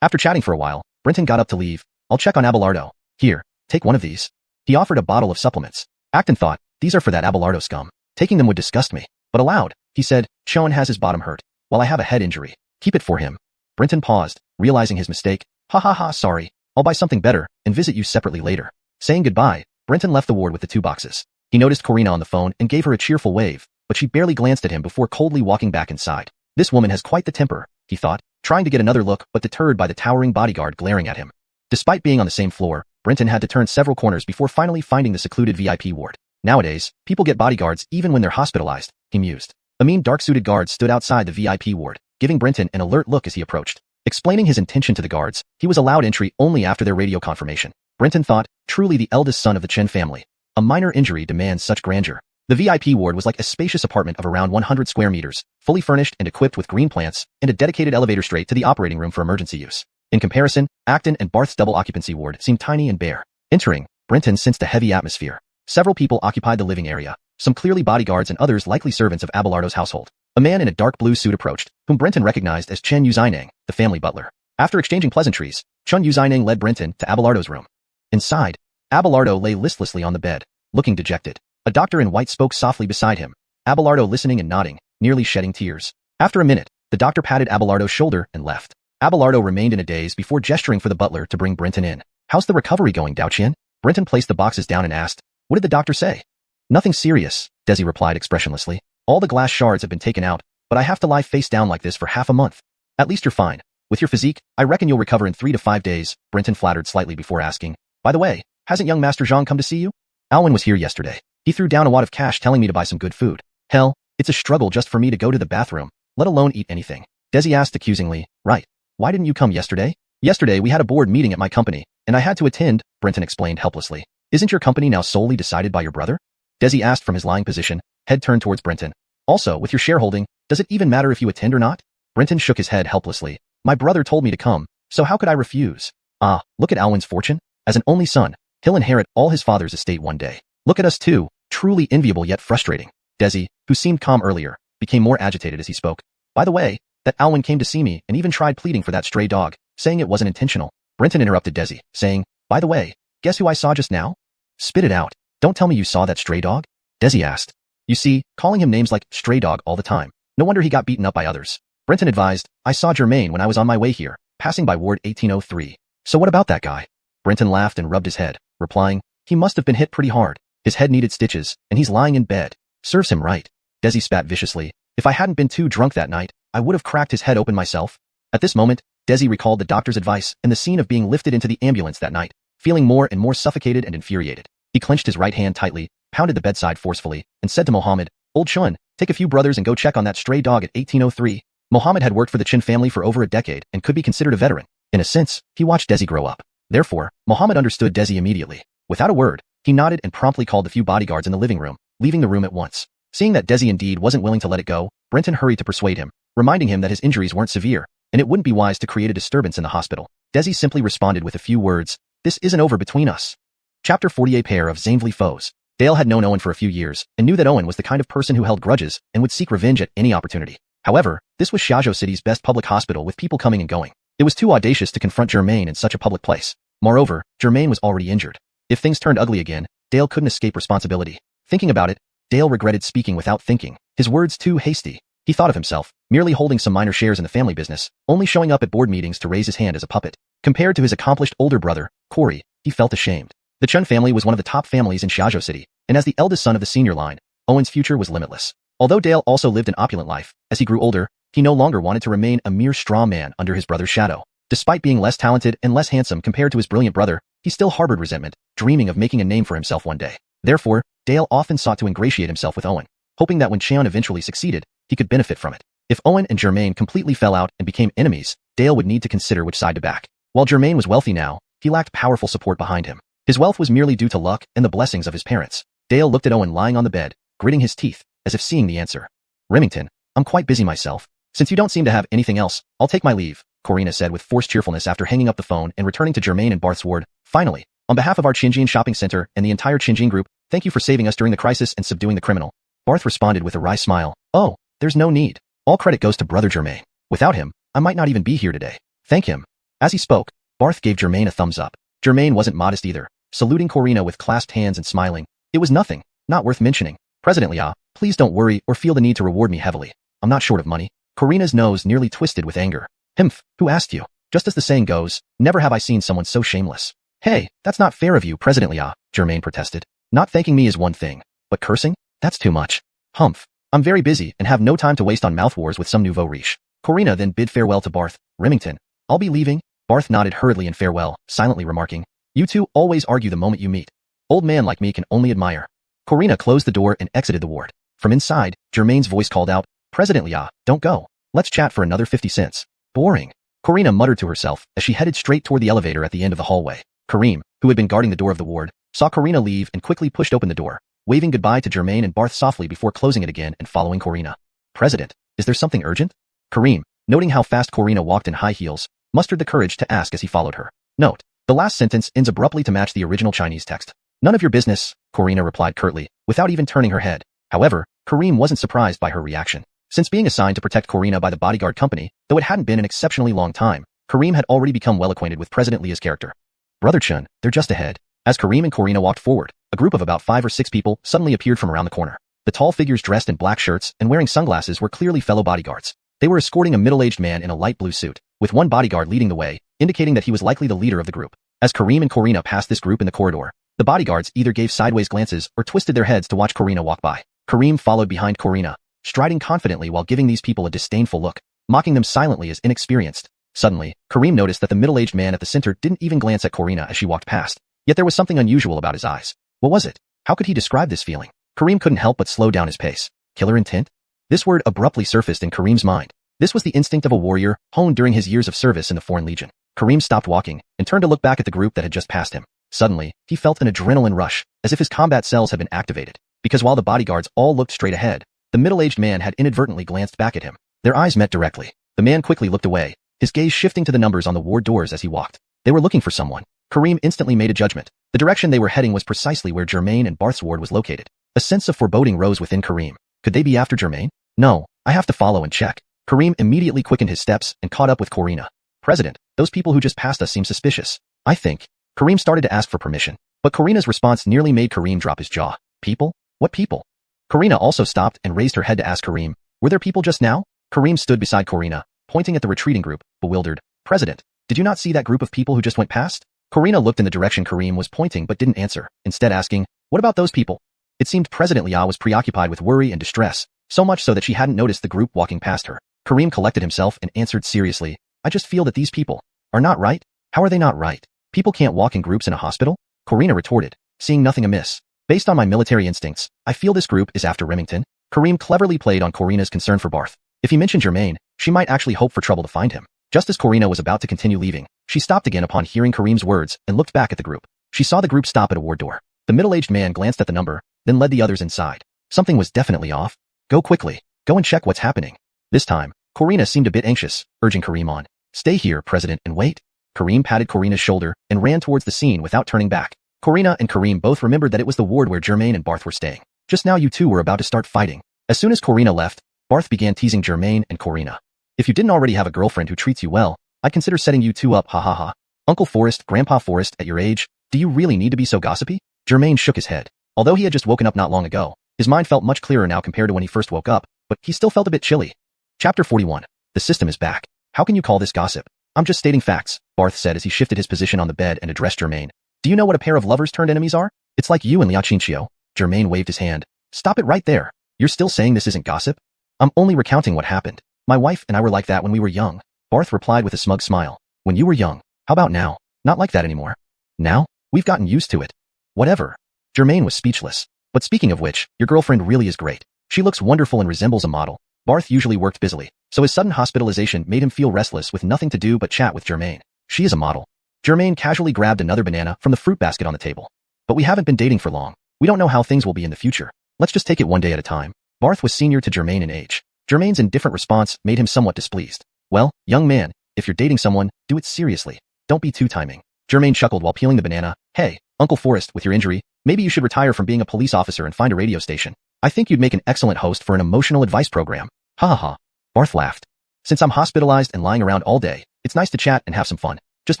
After chatting for a while, Brenton got up to leave. I'll check on Abelardo. Here, take one of these. He offered a bottle of supplements. Acton thought, these are for that Abelardo scum. Taking them would disgust me. But aloud, he said, Xuan has his bottom hurt, while I have a head injury. Keep it for him. Brenton paused, realizing his mistake. Ha ha ha, sorry. I'll buy something better and visit you separately later. Saying goodbye, Brenton left the ward with the 2 boxes. He noticed Corina on the phone and gave her a cheerful wave, but she barely glanced at him before coldly walking back inside. This woman has quite the temper, he thought, trying to get another look but deterred by the towering bodyguard glaring at him. Despite being on the same floor, Brenton had to turn several corners before finally finding the secluded VIP ward. Nowadays, people get bodyguards even when they're hospitalized, he mused. A mean dark-suited guard stood outside the VIP ward, giving Brenton an alert look as he approached. Explaining his intention to the guards, he was allowed entry only after their radio confirmation. Brenton thought, truly the eldest son of the Chen family. A minor injury demands such grandeur. The VIP ward was like a spacious apartment of around 100 square meters, fully furnished and equipped with green plants, and a dedicated elevator straight to the operating room for emergency use. In comparison, Acton and Barth's double occupancy ward seemed tiny and bare. Entering, Brenton sensed a heavy atmosphere. Several people occupied the living area, some clearly bodyguards and others likely servants of Abelardo's household. A man in a dark blue suit approached, whom Brenton recognized as Chen Yuzinang, the family butler. After exchanging pleasantries, Chen Yuzinang led Brenton to Abelardo's room. Inside, Abelardo lay listlessly on the bed, looking dejected. A doctor in white spoke softly beside him, Abelardo listening and nodding, nearly shedding tears. After a minute, the doctor patted Abelardo's shoulder and left. Abelardo remained in a daze before gesturing for the butler to bring Brenton in. How's the recovery going, Xiuxian? Brenton placed the boxes down and asked, What did the doctor say? Nothing serious, Desi replied expressionlessly. All the glass shards have been taken out, but I have to lie face down like this for half a month. At least you're fine. With your physique, I reckon you'll recover in 3 to 5 days, Brenton flattered slightly before asking. By the way, hasn't young Master Zhang come to see you? Alwyn was here yesterday. He threw down a wad of cash telling me to buy some good food. Hell, it's a struggle just for me to go to the bathroom, let alone eat anything. Desi asked accusingly, Right. Why didn't you come yesterday? Yesterday we had a board meeting at my company, and I had to attend, Brenton explained helplessly. Isn't your company now solely decided by your brother? Desi asked from his lying position, head turned towards Brenton. Also, with your shareholding, does it even matter if you attend or not? Brenton shook his head helplessly. My brother told me to come, so how could I refuse? Ah, look at Alwyn's fortune. As an only son, he'll inherit all his father's estate one day. Look at us too, truly enviable yet frustrating. Desi, who seemed calm earlier, became more agitated as he spoke. By the way, that Alwyn came to see me and even tried pleading for that stray dog, saying it wasn't intentional. Brenton interrupted Desi, saying, By the way, guess who I saw just now? Spit it out. Don't tell me you saw that stray dog? Desi asked. You see, calling him names like stray dog all the time. No wonder he got beaten up by others. Brenton advised, I saw Germain when I was on my way here, passing by Ward 1803. So what about that guy? Brenton laughed and rubbed his head, replying, He must have been hit pretty hard. His head needed stitches, and he's lying in bed. Serves him right. Desi spat viciously. If I hadn't been too drunk that night, I would have cracked his head open myself. At this moment, Desi recalled the doctor's advice and the scene of being lifted into the ambulance that night, feeling more and more suffocated and infuriated. He clenched his right hand tightly, pounded the bedside forcefully, and said to Mohammed, "Old Chun, take a few brothers and go check on that stray dog at 1803. Mohammed had worked for the Chin family for over a decade and could be considered a veteran. In a sense, he watched Desi grow up. Therefore, Mohammed understood Desi immediately. Without a word, he nodded and promptly called the few bodyguards in the living room, leaving the room at once. Seeing that Desi indeed wasn't willing to let it go, Brenton hurried to persuade him, reminding him that his injuries weren't severe, and it wouldn't be wise to create a disturbance in the hospital. Desi simply responded with a few words, "This isn't over between us." Chapter 48 Pair of Zainvli Foes. Dale had known Owen for a few years, and knew that Owen was the kind of person who held grudges and would seek revenge at any opportunity. However, this was Xiaozhou City's best public hospital with people coming and going. It was too audacious to confront Germain in such a public place. Moreover, Germain was already injured. If things turned ugly again, Dale couldn't escape responsibility. Thinking about it, Dale regretted speaking without thinking, his words too hasty. He thought of himself, merely holding some minor shares in the family business, only showing up at board meetings to raise his hand as a puppet. Compared to his accomplished older brother, Corey, he felt ashamed. The Chun family was one of the top families in Xiaozhou City, and as the eldest son of the senior line, Owen's future was limitless. Although Dale also lived an opulent life, as he grew older, he no longer wanted to remain a mere straw man under his brother's shadow. Despite being less talented and less handsome compared to his brilliant brother, he still harbored resentment, dreaming of making a name for himself one day. Therefore, Dale often sought to ingratiate himself with Owen, hoping that when Xian eventually succeeded, he could benefit from it. If Owen and Germain completely fell out and became enemies, Dale would need to consider which side to back. While Germain was wealthy now, he lacked powerful support behind him. His wealth was merely due to luck and the blessings of his parents. Dale looked at Owen lying on the bed, gritting his teeth, as if seeing the answer. "Remington, I'm quite busy myself. Since you don't seem to have anything else, I'll take my leave," Corina said with forced cheerfulness after hanging up the phone and returning to Germain and Barth's ward. "Finally, on behalf of our Xiuxian shopping center and the entire Xiuxian group, thank you for saving us during the crisis and subduing the criminal." Barth responded with a wry smile. "Oh, there's no need. All credit goes to brother Germain. Without him, I might not even be here today. Thank him." As he spoke, Barth gave Germain a thumbs up. Germain wasn't modest either, saluting Corina with clasped hands and smiling. "It was nothing, not worth mentioning. President Liao, please don't worry or feel the need to reward me heavily. I'm not short of money." Corina's nose nearly twisted with anger. "Himph, who asked you? Just as the saying goes, never have I seen someone so shameless." "Hey, that's not fair of you, President Liao," Germain protested. "Not thanking me is one thing, but cursing? That's too much." "Humph. I'm very busy and have no time to waste on mouth wars with some nouveau riche." Corina then bid farewell to Barth. "Remington, I'll be leaving." Barth nodded hurriedly in farewell, silently remarking, "You two always argue the moment you meet. Old man like me can only admire." Corina closed the door and exited the ward. From inside, Germain's voice called out, "President Liao, don't go. Let's chat for another 50 cents. Boring." Corina muttered to herself as she headed straight toward the elevator at the end of the hallway. Kareem, who had been guarding the door of the ward, saw Corina leave and quickly pushed open the door, waving goodbye to Germain and Barth softly before closing it again and following Corina. "President, is there something urgent?" Kareem, noting how fast Corina walked in high heels, mustered the courage to ask as he followed her. Note: the last sentence ends abruptly to match the original Chinese text. "None of your business," Corina replied curtly, without even turning her head. However, Kareem wasn't surprised by her reaction. Since being assigned to protect Corina by the bodyguard company, though it hadn't been an exceptionally long time, Kareem had already become well acquainted with President Lia's character. "Brother Chun, they're just ahead." As Kareem and Corina walked forward, a group of about 5 or 6 people suddenly appeared from around the corner. The tall figures dressed in black shirts and wearing sunglasses were clearly fellow bodyguards. They were escorting a middle-aged man in a light blue suit, with one bodyguard leading the way, indicating that he was likely the leader of the group. As Kareem and Corina passed this group in the corridor, the bodyguards either gave sideways glances or twisted their heads to watch Corina walk by. Kareem followed behind Corina, striding confidently while giving these people a disdainful look, mocking them silently as inexperienced. Suddenly, Kareem noticed that the middle-aged man at the center didn't even glance at Corina as she walked past, yet there was something unusual about his eyes. What was it? How could he describe this feeling? Kareem couldn't help but slow down his pace. Killer intent? This word abruptly surfaced in Kareem's mind. This was the instinct of a warrior, honed during his years of service in the Foreign Legion. Kareem stopped walking and turned to look back at the group that had just passed him. Suddenly, he felt an adrenaline rush, as if his combat cells had been activated. Because while the bodyguards all looked straight ahead, the middle-aged man had inadvertently glanced back at him. Their eyes met directly. The man quickly looked away, his gaze shifting to the numbers on the ward doors as he walked. They were looking for someone. Kareem instantly made a judgment. The direction they were heading was precisely where Germain and Barth's ward was located. A sense of foreboding rose within Kareem. Could they be after Germain? No, I have to follow and check. Kareem immediately quickened his steps and caught up with Corina. "President, those people who just passed us seem suspicious. I think." Kareem started to ask for permission, but Karina's response nearly made Kareem drop his jaw. "People? What people?" Karina also stopped and raised her head to ask Kareem, "Were there people just now?" Kareem stood beside Corina, pointing at the retreating group, bewildered. "President, did you not see that group of people who just went past?" Corina looked in the direction Kareem was pointing but didn't answer, instead asking, "What about those people?" It seemed President Liao was preoccupied with worry and distress, so much so that she hadn't noticed the group walking past her. Kareem collected himself and answered seriously, I just feel that these people are not right. How are they not right? People can't walk in groups in a hospital? Corina retorted, seeing nothing amiss. Based on my military instincts, I feel this group is after Remington. Kareem cleverly played on Corina's concern for Barth. If he mentioned Germain, she might actually hope for trouble to find him. Just as Corina was about to continue leaving, she stopped again upon hearing Kareem's words and looked back at the group. She saw the group stop at a ward door. The middle-aged man glanced at the number, then led the others inside. Something was definitely off. Go quickly. Go and check what's happening. This time, Corina seemed a bit anxious, urging Kareem on. Stay here, President, and wait. Kareem patted Corina's shoulder and ran towards the scene without turning back. Corina and Kareem both remembered that it was the ward where Germain and Barth were staying. Just now you two were about to start fighting. As soon as Corina left, Barth began teasing Germain and Corina. If you didn't already have a girlfriend who treats you well, I'd consider setting you two up, ha ha ha. Uncle Forrest, Grandpa Forrest, at your age, do you really need to be so gossipy? Germain shook his head. Although he had just woken up not long ago, his mind felt much clearer now compared to when he first woke up, but he still felt a bit chilly. Chapter 41. The system is back. How can you call this gossip? I'm just stating facts, Barth said as he shifted his position on the bed and addressed Germain. Do you know what a pair of lovers turned enemies are? It's like you and xiuxian. Germain waved his hand. Stop it right there. You're still saying this isn't gossip? I'm only recounting what happened. My wife and I were like that when we were young. Barth replied with a smug smile. When you were young. How about now? Not like that anymore. Now? We've gotten used to it. Whatever. Germain was speechless. But speaking of which, your girlfriend really is great. She looks wonderful and resembles a model. Barth usually worked busily, so his sudden hospitalization made him feel restless with nothing to do but chat with Germain. She is a model. Germain casually grabbed another banana from the fruit basket on the table. But we haven't been dating for long. We don't know how things will be in the future. Let's just take it one day at a time. Barth was senior to Germain in age. Germain's indifferent response made him somewhat displeased. Well, young man, if you're dating someone, do it seriously. Don't be too timing. Germain chuckled while peeling the banana. Hey, Uncle Forrest, with your injury, maybe you should retire from being a police officer and find a radio station. I think you'd make an excellent host for an emotional advice program. Ha ha ha. Barth laughed. Since I'm hospitalized and lying around all day, it's nice to chat and have some fun. Just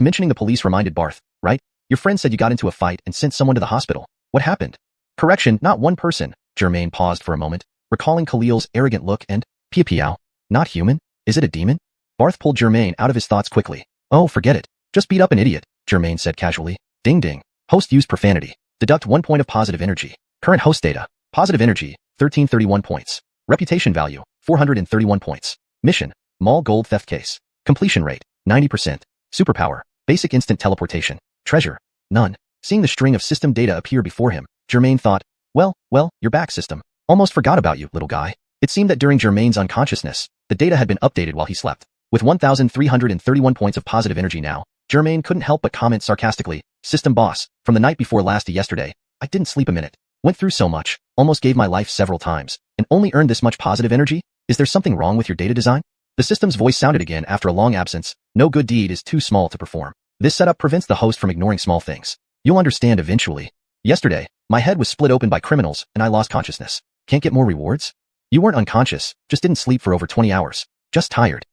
mentioning the police reminded Barth, right? Your friend said you got into a fight and sent someone to the hospital. What happened? Correction, not one person. Germain paused for a moment, recalling Khalil's arrogant look and, Piao. Not human? Is it a demon? Barth pulled Germain out of his thoughts quickly. Oh, forget it. Just beat up an idiot, Germain said casually. Ding ding. Host used profanity. Deduct 1 point of positive energy. Current host data. Positive energy, 1331 points. Reputation value, 431 points. Mission, mall gold theft case. Completion rate, 90%. Superpower, basic instant teleportation. Treasure, none. Seeing the string of system data appear before him, Germain thought, well, you're back, system. Almost forgot about you, little guy. It seemed that during Germain's unconsciousness, the data had been updated while he slept. With 1,331 points of positive energy now, Germain couldn't help but comment sarcastically, System boss, from the night before last to yesterday, I didn't sleep a minute. Went through so much, almost gave my life several times, and only earned this much positive energy? Is there something wrong with your data design? The system's voice sounded again after a long absence. No good deed is too small to perform. This setup prevents the host from ignoring small things. You'll understand eventually. Yesterday, my head was split open by criminals and I lost consciousness. Can't get more rewards? You weren't unconscious, just didn't sleep for over 20 hours. Just tired.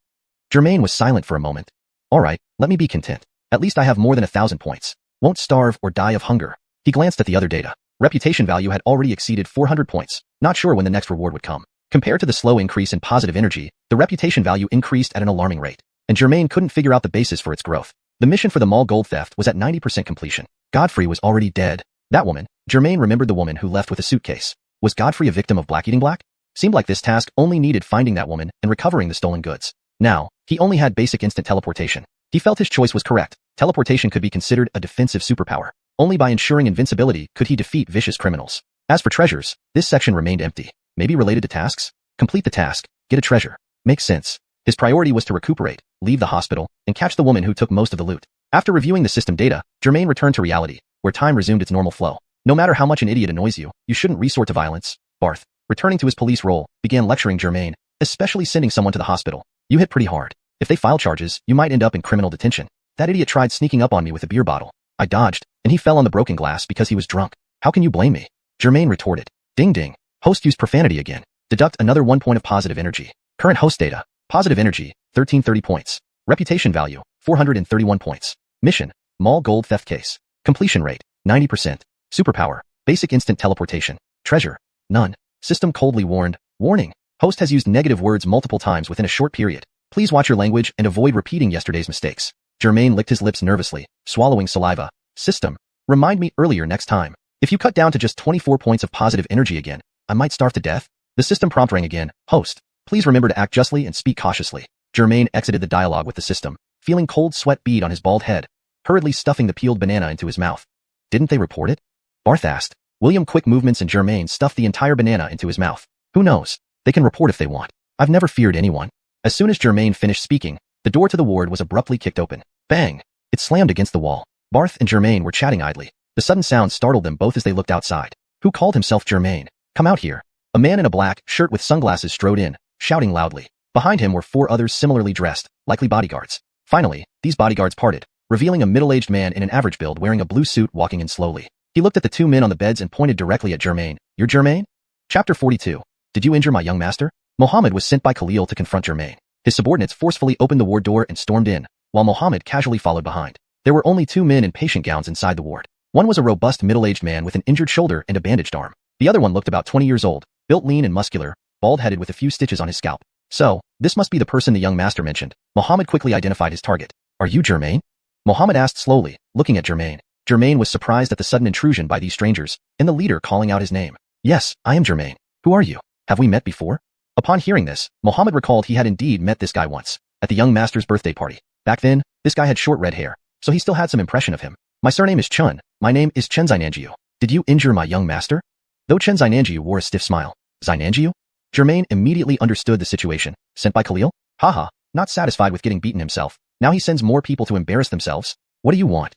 Germain was silent for a moment. Alright, let me be content. At least I have more than 1,000 points. Won't starve or die of hunger. He glanced at the other data. Reputation value had already exceeded 400 points. Not sure when the next reward would come. Compared to the slow increase in positive energy, the reputation value increased at an alarming rate. And Germain couldn't figure out the basis for its growth. The mission for the mall gold theft was at 90% completion. Godfrey was already dead. That woman, Germain remembered the woman who left with a suitcase. Was Godfrey a victim of black eating black? Seemed like this task only needed finding that woman and recovering the stolen goods. Now, he only had basic instant teleportation. He felt his choice was correct. Teleportation could be considered a defensive superpower. Only by ensuring invincibility could he defeat vicious criminals. As for treasures, this section remained empty. Maybe related to tasks? Complete the task, get a treasure. Makes sense. His priority was to recuperate, leave the hospital, and catch the woman who took most of the loot. After reviewing the system data, Germain returned to reality, where time resumed its normal flow. No matter how much an idiot annoys you, you shouldn't resort to violence. Barth, returning to his police role, began lecturing Germain, especially sending someone to the hospital. You hit pretty hard. If they file charges, you might end up in criminal detention. That idiot tried sneaking up on me with a beer bottle. I dodged, and he fell on the broken glass because he was drunk. How can you blame me? Germain retorted. Ding ding. Host used profanity again. Deduct another 1 point of positive energy. Current host data. Positive energy, 1330 points. Reputation value, 431 points. Mission, mall gold theft case. Completion rate, 90%. Superpower, basic instant teleportation. Treasure, none. System coldly warned. Warning. Host has used negative words multiple times within a short period. Please watch your language and avoid repeating yesterday's mistakes. Germain licked his lips nervously, swallowing saliva. System, remind me earlier next time. If you cut down to just 24 points of positive energy again, I might starve to death. The system prompt rang again. Host, please remember to act justly and speak cautiously. Germain exited the dialogue with the system, feeling cold sweat bead on his bald head, hurriedly stuffing the peeled banana into his mouth. Didn't they report it? Barth asked. William quick movements and Germain stuffed the entire banana into his mouth. Who knows? They can report if they want. I've never feared anyone. As soon as Germain finished speaking, the door to the ward was abruptly kicked open. Bang! It slammed against the wall. Barth and Germain were chatting idly. The sudden sound startled them both as they looked outside. Who called himself Germain? Come out here. A man in a black shirt with sunglasses strode in, shouting loudly. Behind him were 4 others similarly dressed, likely bodyguards. Finally, these bodyguards parted, revealing a middle-aged man in an average build wearing a blue suit walking in slowly. He looked at the 2 men on the beds and pointed directly at Germain. You're Germain? Chapter 42. Did you injure my young master? Mohammed was sent by Khalil to confront Germain. His subordinates forcefully opened the ward door and stormed in, while Mohammed casually followed behind. There were only 2 men in patient gowns inside the ward. One was a robust middle-aged man with an injured shoulder and a bandaged arm. The other one looked about 20 years old, built lean and muscular, bald-headed with a few stitches on his scalp. So, this must be the person the young master mentioned. Mohammed quickly identified his target. Are you Germain? Mohammed asked slowly, looking at Germain. Germain was surprised at the sudden intrusion by these strangers, and the leader calling out his name. Yes, I am Germain. Who are you? Have we met before? Upon hearing this, Mohammed recalled he had indeed met this guy once, at the young master's birthday party. Back then, this guy had short red hair, so he still had some impression of him. My surname is Chun. My name is Chen Xiananjiu. Did you injure my young master? Though Chen Xiananjiu wore a stiff smile. Xiananjiu? Germain immediately understood the situation. Sent by Khalil? Haha, not satisfied with getting beaten himself. Now he sends more people to embarrass themselves. What do you want?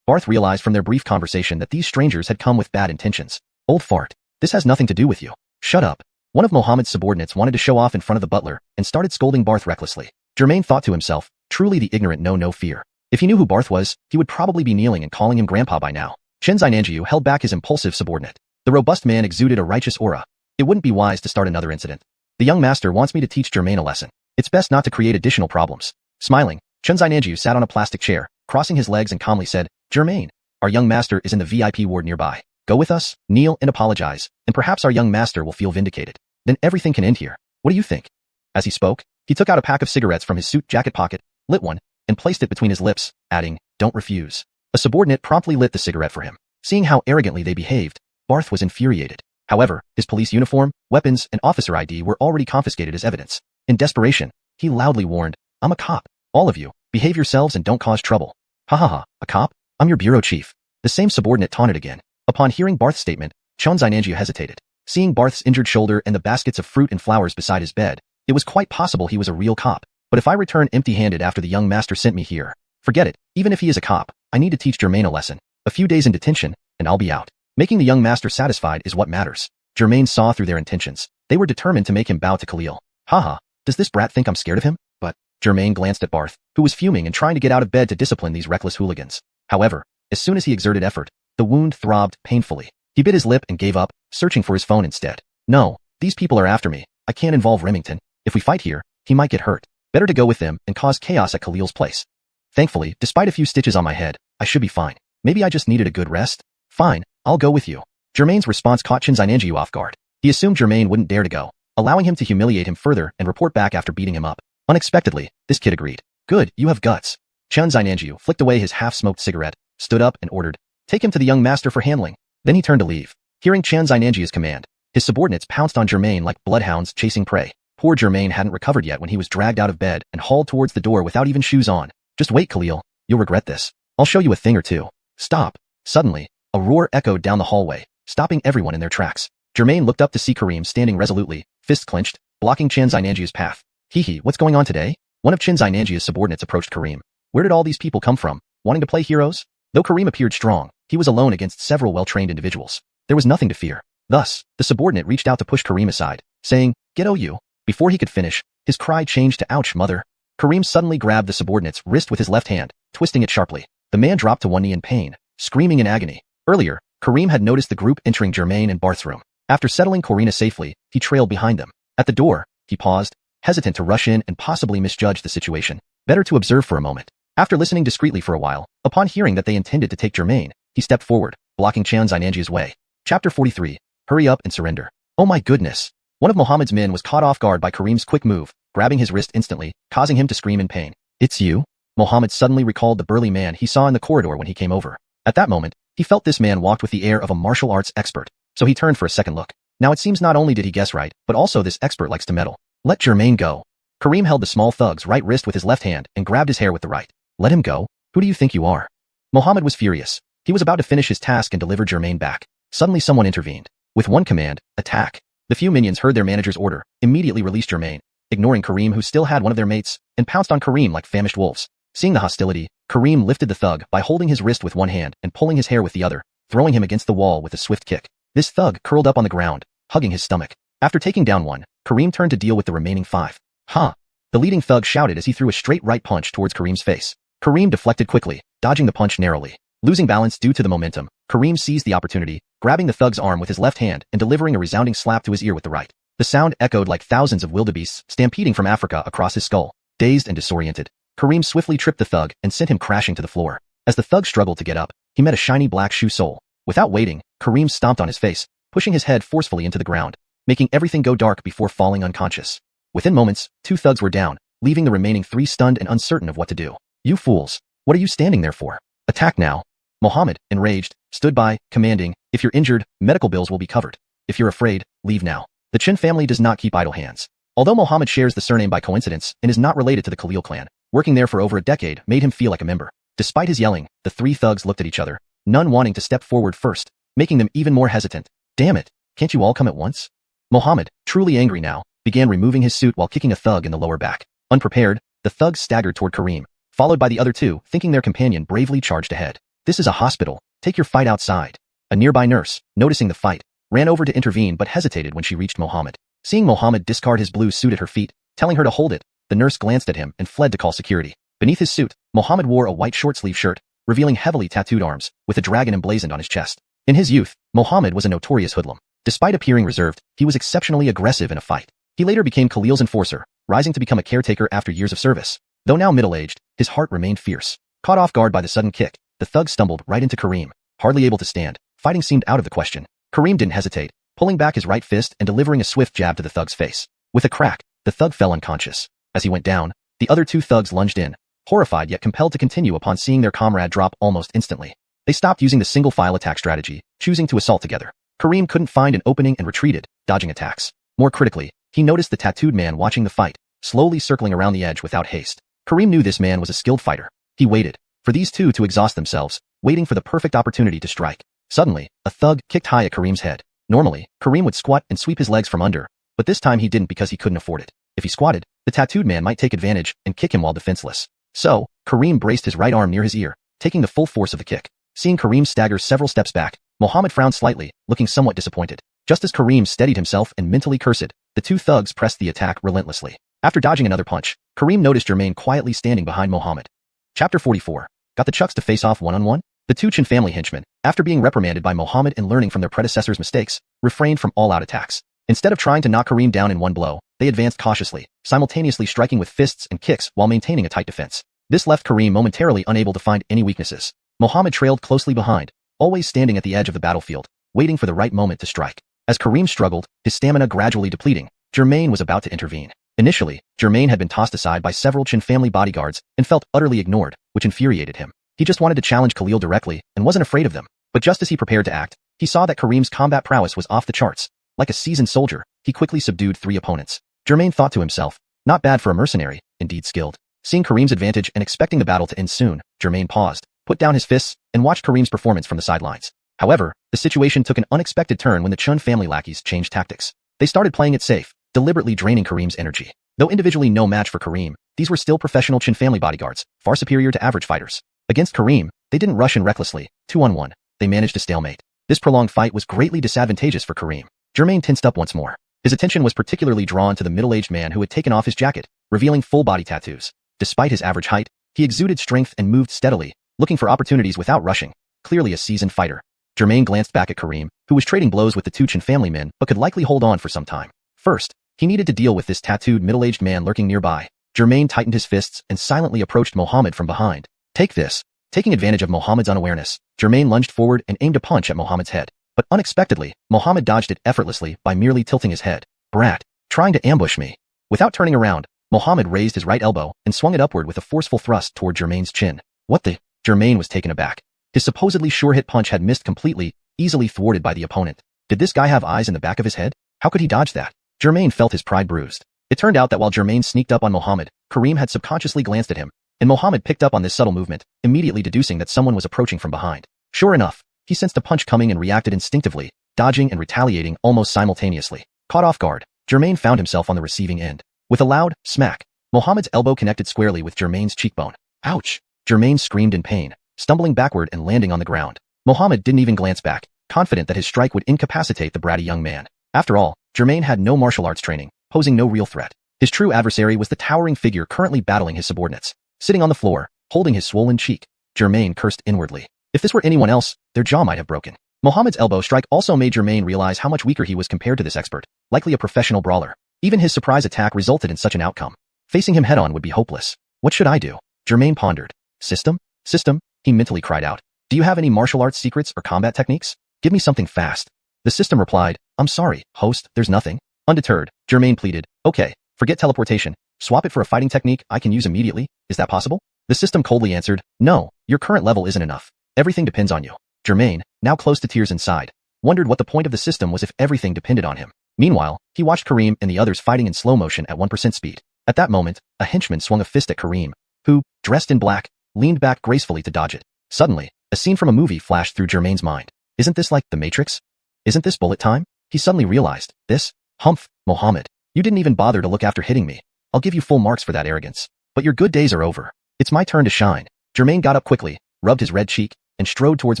Barth realized from their brief conversation that these strangers had come with bad intentions. Old fart. This has nothing to do with you. Shut up. One of Mohammed's subordinates wanted to show off in front of the butler and started scolding Barth recklessly. Germain thought to himself, truly the ignorant know no fear. If he knew who Barth was, he would probably be kneeling and calling him grandpa by now. Chen Xiananjiu held back his impulsive subordinate. The robust man exuded a righteous aura. It wouldn't be wise to start another incident. The young master wants me to teach Germain a lesson. It's best not to create additional problems. Smiling, Chen Xiananjiu sat on a plastic chair, crossing his legs and calmly said, Germain, our young master is in the VIP ward nearby. Go with us, kneel and apologize, and perhaps our young master will feel vindicated. Then everything can end here. What do you think? As he spoke, he took out a pack of cigarettes from his suit jacket pocket, lit one, and placed it between his lips, adding, don't refuse. A subordinate promptly lit the cigarette for him. Seeing how arrogantly they behaved, Barth was infuriated. However, his police uniform, weapons, and officer ID were already confiscated as evidence. In desperation, he loudly warned, I'm a cop. All of you, behave yourselves and don't cause trouble. Ha ha ha, a cop? I'm your bureau chief. The same subordinate taunted again. Upon hearing Barth's statement, Chen Xiananjiu hesitated. Seeing Barth's injured shoulder and the baskets of fruit and flowers beside his bed, it was quite possible he was a real cop. But if I return empty-handed after the young master sent me here, forget it. Even if he is a cop, I need to teach Germain a lesson. A few days in detention, and I'll be out. Making the young master satisfied is what matters. Germain saw through their intentions. They were determined to make him bow to Khalil. Haha, does this brat think I'm scared of him? But, Germain glanced at Barth, who was fuming and trying to get out of bed to discipline these reckless hooligans. However, as soon as he exerted effort, the wound throbbed painfully. He bit his lip and gave up, searching for his phone instead. No, these people are after me. I can't involve Remington. If we fight here, he might get hurt. Better to go with them and cause chaos at Khalil's place. Thankfully, despite a few stitches on my head, I should be fine. Maybe I just needed a good rest? Fine, I'll go with you. Germain's response caught Chen Xiananjiu off guard. He assumed Germain wouldn't dare to go, allowing him to humiliate him further and report back after beating him up. Unexpectedly, this kid agreed. Good, you have guts. Chen Xiananjiu flicked away his half-smoked cigarette, stood up and ordered, take him to the young master for handling. Then he turned to leave. Hearing Chen Xiananjiu's command, his subordinates pounced on Germain like bloodhounds chasing prey. Poor Germain hadn't recovered yet when he was dragged out of bed and hauled towards the door without even shoes on. Just wait, Khalil. You'll regret this. I'll show you a thing or two. Stop. Suddenly, a roar echoed down the hallway, stopping everyone in their tracks. Germain looked up to see Karim standing resolutely, fists clenched, blocking Chen Xiananjiu's path. Hee, what's going on today? One of Chen Xiananjiu's subordinates approached Karim. Where did all these people come from? Wanting to play heroes? Though Karim appeared strong, he was alone against several well-trained individuals. There was nothing to fear. Thus, the subordinate reached out to push Karim aside, saying, Get you. Before he could finish, his cry changed to ouch mother. Karim suddenly grabbed the subordinate's wrist with his left hand, twisting it sharply. The man dropped to one knee in pain, screaming in agony. Earlier, Karim had noticed the group entering Germain and Barth's room. After settling Corina safely, he trailed behind them. At the door, he paused, hesitant to rush in and possibly misjudge the situation. Better to observe for a moment. After listening discreetly for a while, upon hearing that they intended to take Germain, he stepped forward, blocking Chen Xiananjiu's way. Chapter 43. Hurry up and surrender. Oh my goodness. One of Mohammed's men was caught off guard by Karim's quick move, grabbing his wrist instantly, causing him to scream in pain. It's you? Mohammed suddenly recalled the burly man he saw in the corridor when he came over. At that moment, he felt this man walked with the air of a martial arts expert, so he turned for a second look. Now it seems not only did he guess right, but also this expert likes to meddle. Let Germain go. Kareem held the small thug's right wrist with his left hand and grabbed his hair with the right. Let him go? Who do you think you are? Mohammed was furious. He was about to finish his task and deliver Germain back. Suddenly someone intervened. With one command, attack. The few minions heard their manager's order, immediately released Germain, ignoring Kareem who still had one of their mates, and pounced on Kareem like famished wolves. Seeing the hostility, Kareem lifted the thug by holding his wrist with one hand and pulling his hair with the other, throwing him against the wall with a swift kick. This thug curled up on the ground, hugging his stomach. After taking down one, Kareem turned to deal with the remaining 5. Huh? The leading thug shouted as he threw a straight right punch towards Kareem's face. Kareem deflected quickly, dodging the punch narrowly. Losing balance due to the momentum, Kareem seized the opportunity, grabbing the thug's arm with his left hand and delivering a resounding slap to his ear with the right. The sound echoed like thousands of wildebeests stampeding from Africa across his skull. Dazed and disoriented, Kareem swiftly tripped the thug and sent him crashing to the floor. As the thug struggled to get up, he met a shiny black shoe sole. Without waiting, Kareem stomped on his face, pushing his head forcefully into the ground, making everything go dark before falling unconscious. Within moments, 2 thugs were down, leaving the remaining 3 stunned and uncertain of what to do. You fools! What are you standing there for? Attack now! Mohammed, enraged, stood by, commanding, if you're injured, medical bills will be covered. If you're afraid, leave now. The Chen family does not keep idle hands. Although Mohammed shares the surname by coincidence and is not related to the Khalil clan, working there for over a decade made him feel like a member. Despite his yelling, the 3 thugs looked at each other, none wanting to step forward first, making them even more hesitant. Damn it, can't you all come at once? Mohammed, truly angry now, began removing his suit while kicking a thug in the lower back. Unprepared, the thugs staggered toward Kareem, followed by the other 2, thinking their companion bravely charged ahead. This is a hospital. Take your fight outside. A nearby nurse, noticing the fight, ran over to intervene but hesitated when she reached Mohammed. Seeing Mohammed discard his blue suit at her feet, telling her to hold it, the nurse glanced at him and fled to call security. Beneath his suit, Mohammed wore a white short-sleeve shirt, revealing heavily tattooed arms, with a dragon emblazoned on his chest. In his youth, Mohammed was a notorious hoodlum. Despite appearing reserved, he was exceptionally aggressive in a fight. He later became Khalil's enforcer, rising to become a caretaker after years of service. Though now middle-aged, his heart remained fierce. Caught off guard by the sudden kick, the thug stumbled right into Kareem. Hardly able to stand, fighting seemed out of the question. Kareem didn't hesitate, pulling back his right fist and delivering a swift jab to the thug's face. With a crack, the thug fell unconscious. As he went down, the other 2 thugs lunged in, horrified yet compelled to continue upon seeing their comrade drop almost instantly. They stopped using the single-file attack strategy, choosing to assault together. Kareem couldn't find an opening and retreated, dodging attacks. More critically, he noticed the tattooed man watching the fight, slowly circling around the edge without haste. Kareem knew this man was a skilled fighter. He waited for these 2 to exhaust themselves, waiting for the perfect opportunity to strike. Suddenly, a thug kicked high at Kareem's head. Normally, Kareem would squat and sweep his legs from under, but this time he didn't because he couldn't afford it. If he squatted, the tattooed man might take advantage and kick him while defenseless. So, Kareem braced his right arm near his ear, taking the full force of the kick. Seeing Kareem stagger several steps back, Mohammed frowned slightly, looking somewhat disappointed. Just as Kareem steadied himself and mentally cursed, the 2 thugs pressed the attack relentlessly. After dodging another punch, Kareem noticed Germain quietly standing behind Mohammed. Chapter 44. Got the chucks to face off one-on-one? The 2 Chen family henchmen, after being reprimanded by Mohammed and learning from their predecessor's mistakes, refrained from all-out attacks. Instead of trying to knock Kareem down in one blow, they advanced cautiously, simultaneously striking with fists and kicks while maintaining a tight defense. This left Kareem momentarily unable to find any weaknesses. Mohammed trailed closely behind, always standing at the edge of the battlefield, waiting for the right moment to strike. As Kareem struggled, his stamina gradually depleting, Germain was about to intervene. Initially, Germain had been tossed aside by several Chen family bodyguards and felt utterly ignored, which infuriated him. He just wanted to challenge Khalil directly and wasn't afraid of them. But just as he prepared to act, he saw that Kareem's combat prowess was off the charts. Like a seasoned soldier, he quickly subdued 3 opponents. Germain thought to himself, not bad for a mercenary, indeed skilled. Seeing Kareem's advantage and expecting the battle to end soon, Germain paused, put down his fists, and watched Kareem's performance from the sidelines. However, the situation took an unexpected turn when the Chun family lackeys changed tactics. They started playing it safe, deliberately draining Kareem's energy. Though individually no match for Kareem, these were still professional Chen family bodyguards, far superior to average fighters. Against Kareem, they didn't rush in recklessly, 2-on-1, they managed a stalemate. This prolonged fight was greatly disadvantageous for Kareem. Germain tensed up once more. His attention was particularly drawn to the middle-aged man who had taken off his jacket, revealing full body tattoos. Despite his average height, he exuded strength and moved steadily, looking for opportunities without rushing, clearly a seasoned fighter. Germain glanced back at Kareem, who was trading blows with the 2 Chen family men but could likely hold on for some time. First, he needed to deal with this tattooed middle-aged man lurking nearby. Germain tightened his fists and silently approached Mohammed from behind. Take this. Taking advantage of Mohammed's unawareness, Germain lunged forward and aimed a punch at Mohammed's head. But unexpectedly, Mohammed dodged it effortlessly by merely tilting his head. Brat, trying to ambush me. Without turning around, Mohammed raised his right elbow and swung it upward with a forceful thrust toward Germain's chin. What the? Germain was taken aback. His supposedly sure-hit punch had missed completely, easily thwarted by the opponent. Did this guy have eyes in the back of his head? How could he dodge that? Jermaine felt his pride bruised. It turned out that while Jermaine sneaked up on Mohammed, Kareem had subconsciously glanced at him, and Mohammed picked up on this subtle movement, immediately deducing that someone was approaching from behind. Sure enough, he sensed a punch coming and reacted instinctively, dodging and retaliating almost simultaneously. Caught off guard, Jermaine found himself on the receiving end. With a loud smack, Mohammed's elbow connected squarely with Jermaine's cheekbone. Ouch! Jermaine screamed in pain, stumbling backward and landing on the ground. Mohammed didn't even glance back, confident that his strike would incapacitate the bratty young man. After all, Jermaine had no martial arts training, posing no real threat. His true adversary was the towering figure currently battling his subordinates. Sitting on the floor, holding his swollen cheek, Jermaine cursed inwardly. If this were anyone else, their jaw might have broken. Mohammed's elbow strike also made Jermaine realize how much weaker he was compared to this expert, likely a professional brawler. Even his surprise attack resulted in such an outcome. Facing him head-on would be hopeless. What should I do? Jermaine pondered. System? System? He mentally cried out. Do you have any martial arts secrets or combat techniques? Give me something fast. The system replied, I'm sorry, host, there's nothing. Undeterred, Jermaine pleaded, okay, forget teleportation. Swap it for a fighting technique I can use immediately. Is that possible? The system coldly answered, no, your current level isn't enough. Everything depends on you. Jermaine, now close to tears inside, wondered what the point of the system was if everything depended on him. Meanwhile, he watched Kareem and the others fighting in slow motion at 1% speed. At that moment, a henchman swung a fist at Kareem, who, dressed in black, leaned back gracefully to dodge it. Suddenly, a scene from a movie flashed through Jermaine's mind. Isn't this like The Matrix? Isn't this bullet time? He suddenly realized, this? Humph, Mohammed. You didn't even bother to look after hitting me. I'll give you full marks for that arrogance. But your good days are over. It's my turn to shine. Jermaine got up quickly, rubbed his red cheek, and strode towards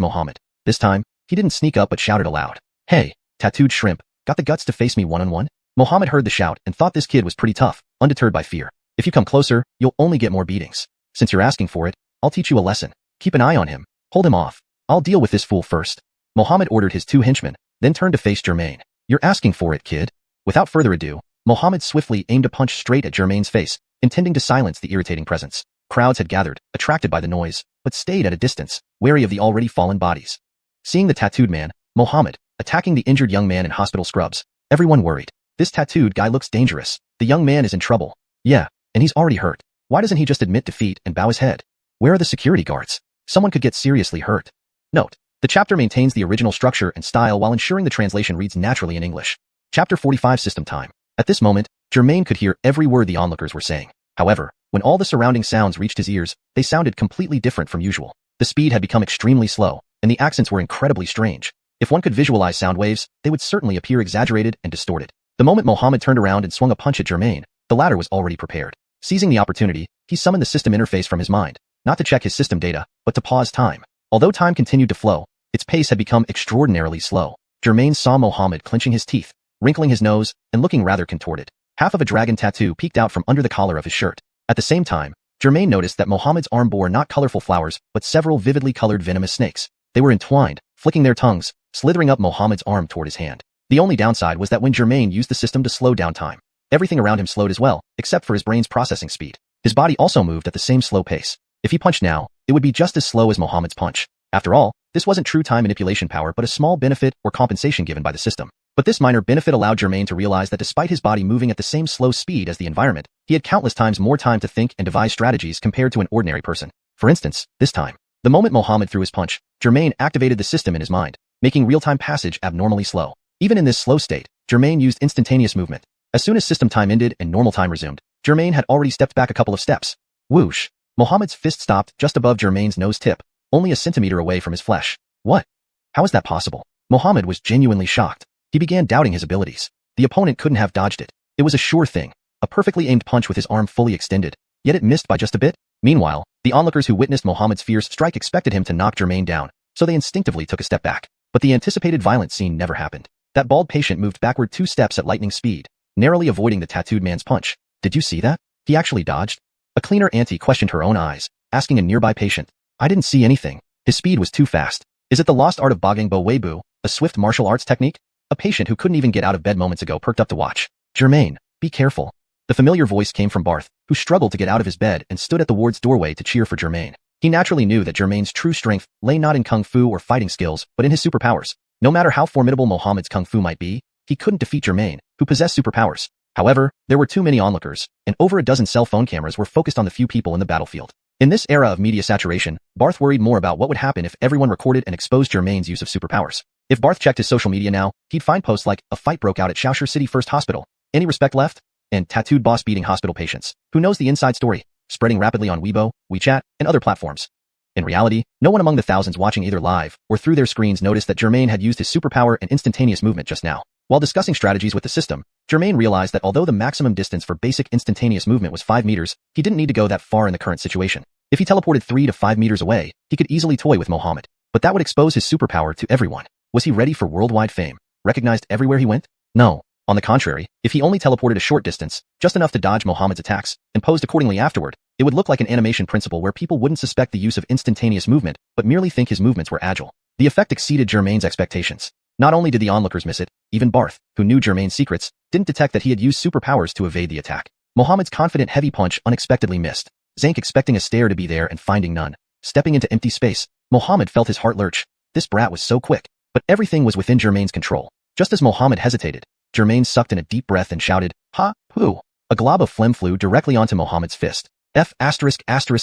Mohammed. This time, he didn't sneak up but shouted aloud. Hey, tattooed shrimp, got the guts to face me one-on-one? Mohammed heard the shout and thought this kid was pretty tough, undeterred by fear. If you come closer, you'll only get more beatings. Since you're asking for it, I'll teach you a lesson. Keep an eye on him. Hold him off. I'll deal with this fool first. Mohammed ordered his two henchmen, then turned to face Jermaine. You're asking for it, kid. Without further ado, Mohammed swiftly aimed a punch straight at Jermaine's face, intending to silence the irritating presence. Crowds had gathered, attracted by the noise, but stayed at a distance, wary of the already fallen bodies. Seeing the tattooed man, Mohammed, attacking the injured young man in hospital scrubs, everyone worried. This tattooed guy looks dangerous. The young man is in trouble. Yeah, and he's already hurt. Why doesn't he just admit defeat and bow his head? Where are the security guards? Someone could get seriously hurt. Note: the chapter maintains the original structure and style while ensuring the translation reads naturally in English. Chapter 45 System Time. At this moment, Jermaine could hear every word the onlookers were saying. However, when all the surrounding sounds reached his ears, they sounded completely different from usual. The speed had become extremely slow, and the accents were incredibly strange. If one could visualize sound waves, they would certainly appear exaggerated and distorted. The moment Mohammed turned around and swung a punch at Jermaine, the latter was already prepared. Seizing the opportunity, he summoned the system interface from his mind, not to check his system data, but to pause time. Although time continued to flow, its pace had become extraordinarily slow. Jermaine saw Mohammed clenching his teeth, wrinkling his nose, and looking rather contorted. Half of a dragon tattoo peeked out from under the collar of his shirt. At the same time, Jermaine noticed that Mohammed's arm bore not colorful flowers, but several vividly colored venomous snakes. They were entwined, flicking their tongues, slithering up Mohammed's arm toward his hand. The only downside was that when Jermaine used the system to slow down time, everything around him slowed as well, except for his brain's processing speed. His body also moved at the same slow pace. If he punched now, it would be just as slow as Mohammed's punch. After all, this wasn't true time manipulation power but a small benefit or compensation given by the system. But this minor benefit allowed Jermaine to realize that despite his body moving at the same slow speed as the environment, he had countless times more time to think and devise strategies compared to an ordinary person. For instance, this time, the moment Mohammed threw his punch, Jermaine activated the system in his mind, making real-time passage abnormally slow. Even in this slow state, Jermaine used instantaneous movement. As soon as system time ended and normal time resumed, Jermaine had already stepped back a couple of steps. Whoosh! Mohammed's fist stopped just above Jermaine's nose tip, only a centimeter away from his flesh. What? How is that possible? Mohammed was genuinely shocked. He began doubting his abilities. The opponent couldn't have dodged it. It was a sure thing. A perfectly aimed punch with his arm fully extended, yet it missed by just a bit. Meanwhile, the onlookers who witnessed Mohammed's fierce strike expected him to knock Jermaine down, so they instinctively took a step back. But the anticipated violent scene never happened. That bald patient moved backward 2 steps at lightning speed, narrowly avoiding the tattooed man's punch. Did you see that? He actually dodged? A cleaner auntie questioned her own eyes, asking a nearby patient. I didn't see anything. His speed was too fast. Is it the lost art of Bageng Bo Weibu, a swift martial arts technique? A patient who couldn't even get out of bed moments ago perked up to watch. Jermaine, be careful. The familiar voice came from Barth, who struggled to get out of his bed and stood at the ward's doorway to cheer for Jermaine. He naturally knew that Jermaine's true strength lay not in kung fu or fighting skills, but in his superpowers. No matter how formidable Mohammed's kung fu might be, he couldn't defeat Jermaine, who possessed superpowers. However, there were too many onlookers, and over a dozen cell phone cameras were focused on the few people in the battlefield. In this era of media saturation, Barth worried more about what would happen if everyone recorded and exposed Jermaine's use of superpowers. If Barth checked his social media now, he'd find posts like, "A fight broke out at Xiuxian City First Hospital. Any respect left?" And "Tattooed boss beating hospital patients. Who knows the inside story?" Spreading rapidly on Weibo, WeChat, and other platforms. In reality, no one among the thousands watching either live or through their screens noticed that Germain had used his superpower and instantaneous movement just now. While discussing strategies with the system, Germain realized that although the maximum distance for basic instantaneous movement was 5 meters, he didn't need to go that far in the current situation. If he teleported 3 to 5 meters away, he could easily toy with Mohammed. But that would expose his superpower to everyone. Was he ready for worldwide fame, recognized everywhere he went? No. On the contrary, if he only teleported a short distance, just enough to dodge Mohammed's attacks, and posed accordingly afterward, it would look like an animation principle where people wouldn't suspect the use of instantaneous movement, but merely think his movements were agile. The effect exceeded Germain's expectations. Not only did the onlookers miss it, even Barth, who knew Germain's secrets, didn't detect that he had used superpowers to evade the attack. Mohammed's confident heavy punch unexpectedly missed. Zank expecting a stare to be there and finding none. Stepping into empty space, Mohammed felt his heart lurch. This brat was so quick. But everything was within Germain's control. Just as Mohammed hesitated, Germain sucked in a deep breath and shouted, "Ha, poo." A glob of phlegm flew directly onto Mohammed's fist.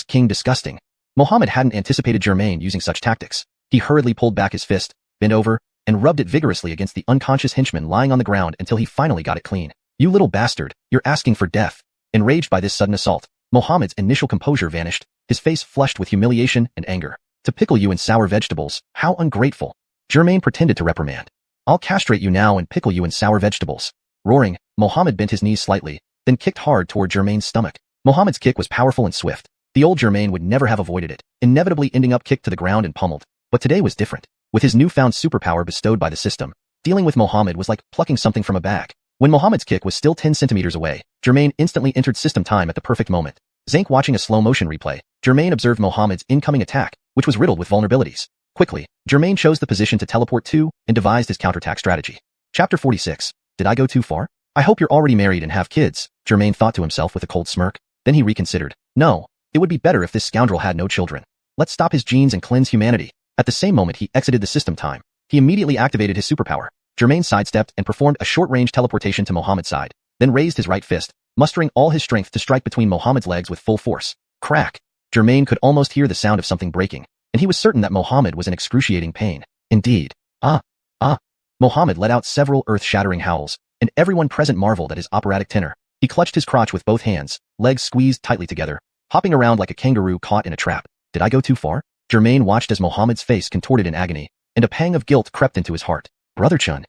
King disgusting. Mohammed hadn't anticipated Germain using such tactics. He hurriedly pulled back his fist, bent over, and rubbed it vigorously against the unconscious henchman lying on the ground until he finally got it clean. "You little bastard, you're asking for death." Enraged by this sudden assault, Mohammed's initial composure vanished, his face flushed with humiliation and anger. "To pickle you in sour vegetables, how ungrateful." Germain pretended to reprimand. "I'll castrate you now and pickle you in sour vegetables." Roaring, Mohammed bent his knees slightly, then kicked hard toward Germain's stomach. Mohammed's kick was powerful and swift. The old Germain would never have avoided it, inevitably ending up kicked to the ground and pummeled. But today was different. With his newfound superpower bestowed by the system, dealing with Mohammed was like plucking something from a bag. When Mohammed's kick was still 10 centimeters away, Germain instantly entered system time at the perfect moment. Zank watching a slow-motion replay, Germain observed Mohammed's incoming attack, which was riddled with vulnerabilities. Quickly, Germain chose the position to teleport to and devised his counterattack strategy. Chapter 46. Did I go too far? "I hope you're already married and have kids," Germain thought to himself with a cold smirk. Then he reconsidered. No, it would be better if this scoundrel had no children. Let's stop his genes and cleanse humanity. At the same moment he exited the system time, he immediately activated his superpower. Germain sidestepped and performed a short-range teleportation to Mohammed's side, then raised his right fist, mustering all his strength to strike between Mohammed's legs with full force. Crack! Germain could almost hear the sound of something breaking, and he was certain that Mohammed was in excruciating pain. Indeed. Ah! Mohammed let out several earth-shattering howls, and everyone present marveled at his operatic tenor. He clutched his crotch with both hands, legs squeezed tightly together, hopping around like a kangaroo caught in a trap. Did I go too far? Germain watched as Mohammed's face contorted in agony, and a pang of guilt crept into his heart. Brother Chun,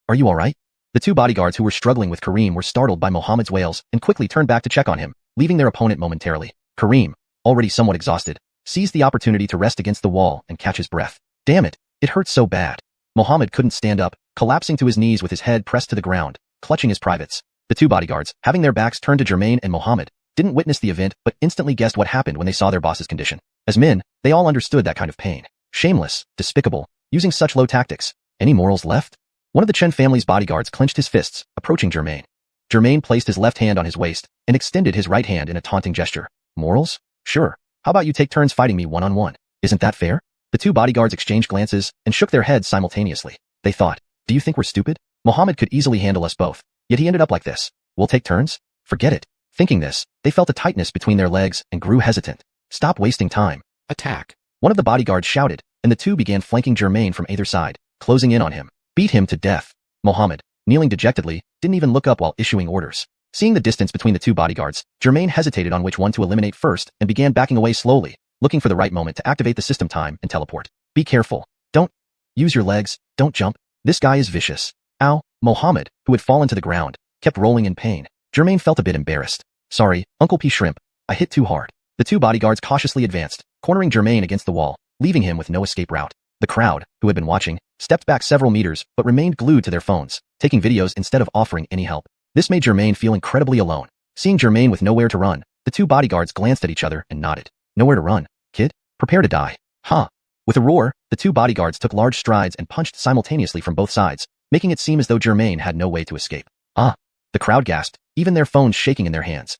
are you alright? The two bodyguards who were struggling with Kareem were startled by Mohammed's wails and quickly turned back to check on him, leaving their opponent momentarily. Kareem, already somewhat exhausted, seized the opportunity to rest against the wall and catch his breath. Damn it, it hurts so bad. Mohammed couldn't stand up, collapsing to his knees with his head pressed to the ground, clutching his privates. The two bodyguards, having their backs turned to Germain and Mohammed, didn't witness the event but instantly guessed what happened when they saw their boss's condition. As men, they all understood that kind of pain. Shameless, despicable, using such low tactics. Any morals left? One of the Chen family's bodyguards clenched his fists, approaching Germain. Germain placed his left hand on his waist and extended his right hand in a taunting gesture. Morals? Sure. How about you take turns fighting me one-on-one? Isn't that fair? The two bodyguards exchanged glances and shook their heads simultaneously. They thought, do you think we're stupid? Mohammed could easily handle us both, yet he ended up like this. We'll take turns? Forget it. Thinking this, they felt a tightness between their legs and grew hesitant. Stop wasting time. Attack. One of the bodyguards shouted, and the two began flanking Germain from either side, closing in on him. Beat him to death. Mohammed, kneeling dejectedly, didn't even look up while issuing orders. Seeing the distance between the two bodyguards, Germain hesitated on which one to eliminate first and began backing away slowly, looking for the right moment to activate the system time and teleport. Be careful. Don't use your legs, don't jump. This guy is vicious. Ow. Mohammed, who had fallen to the ground, kept rolling in pain. Germain felt a bit embarrassed. Sorry, Uncle P. Shrimp. I hit too hard. The two bodyguards cautiously advanced, cornering Germain against the wall, leaving him with no escape route. The crowd, who had been watching, stepped back several meters but remained glued to their phones, taking videos instead of offering any help. This made Germain feel incredibly alone. Seeing Germain with nowhere to run, the two bodyguards glanced at each other and nodded. Nowhere to run, kid? Prepare to die. Huh. With a roar, the two bodyguards took large strides and punched simultaneously from both sides, making it seem as though Germain had no way to escape. Ah. The crowd gasped, even their phones shaking in their hands.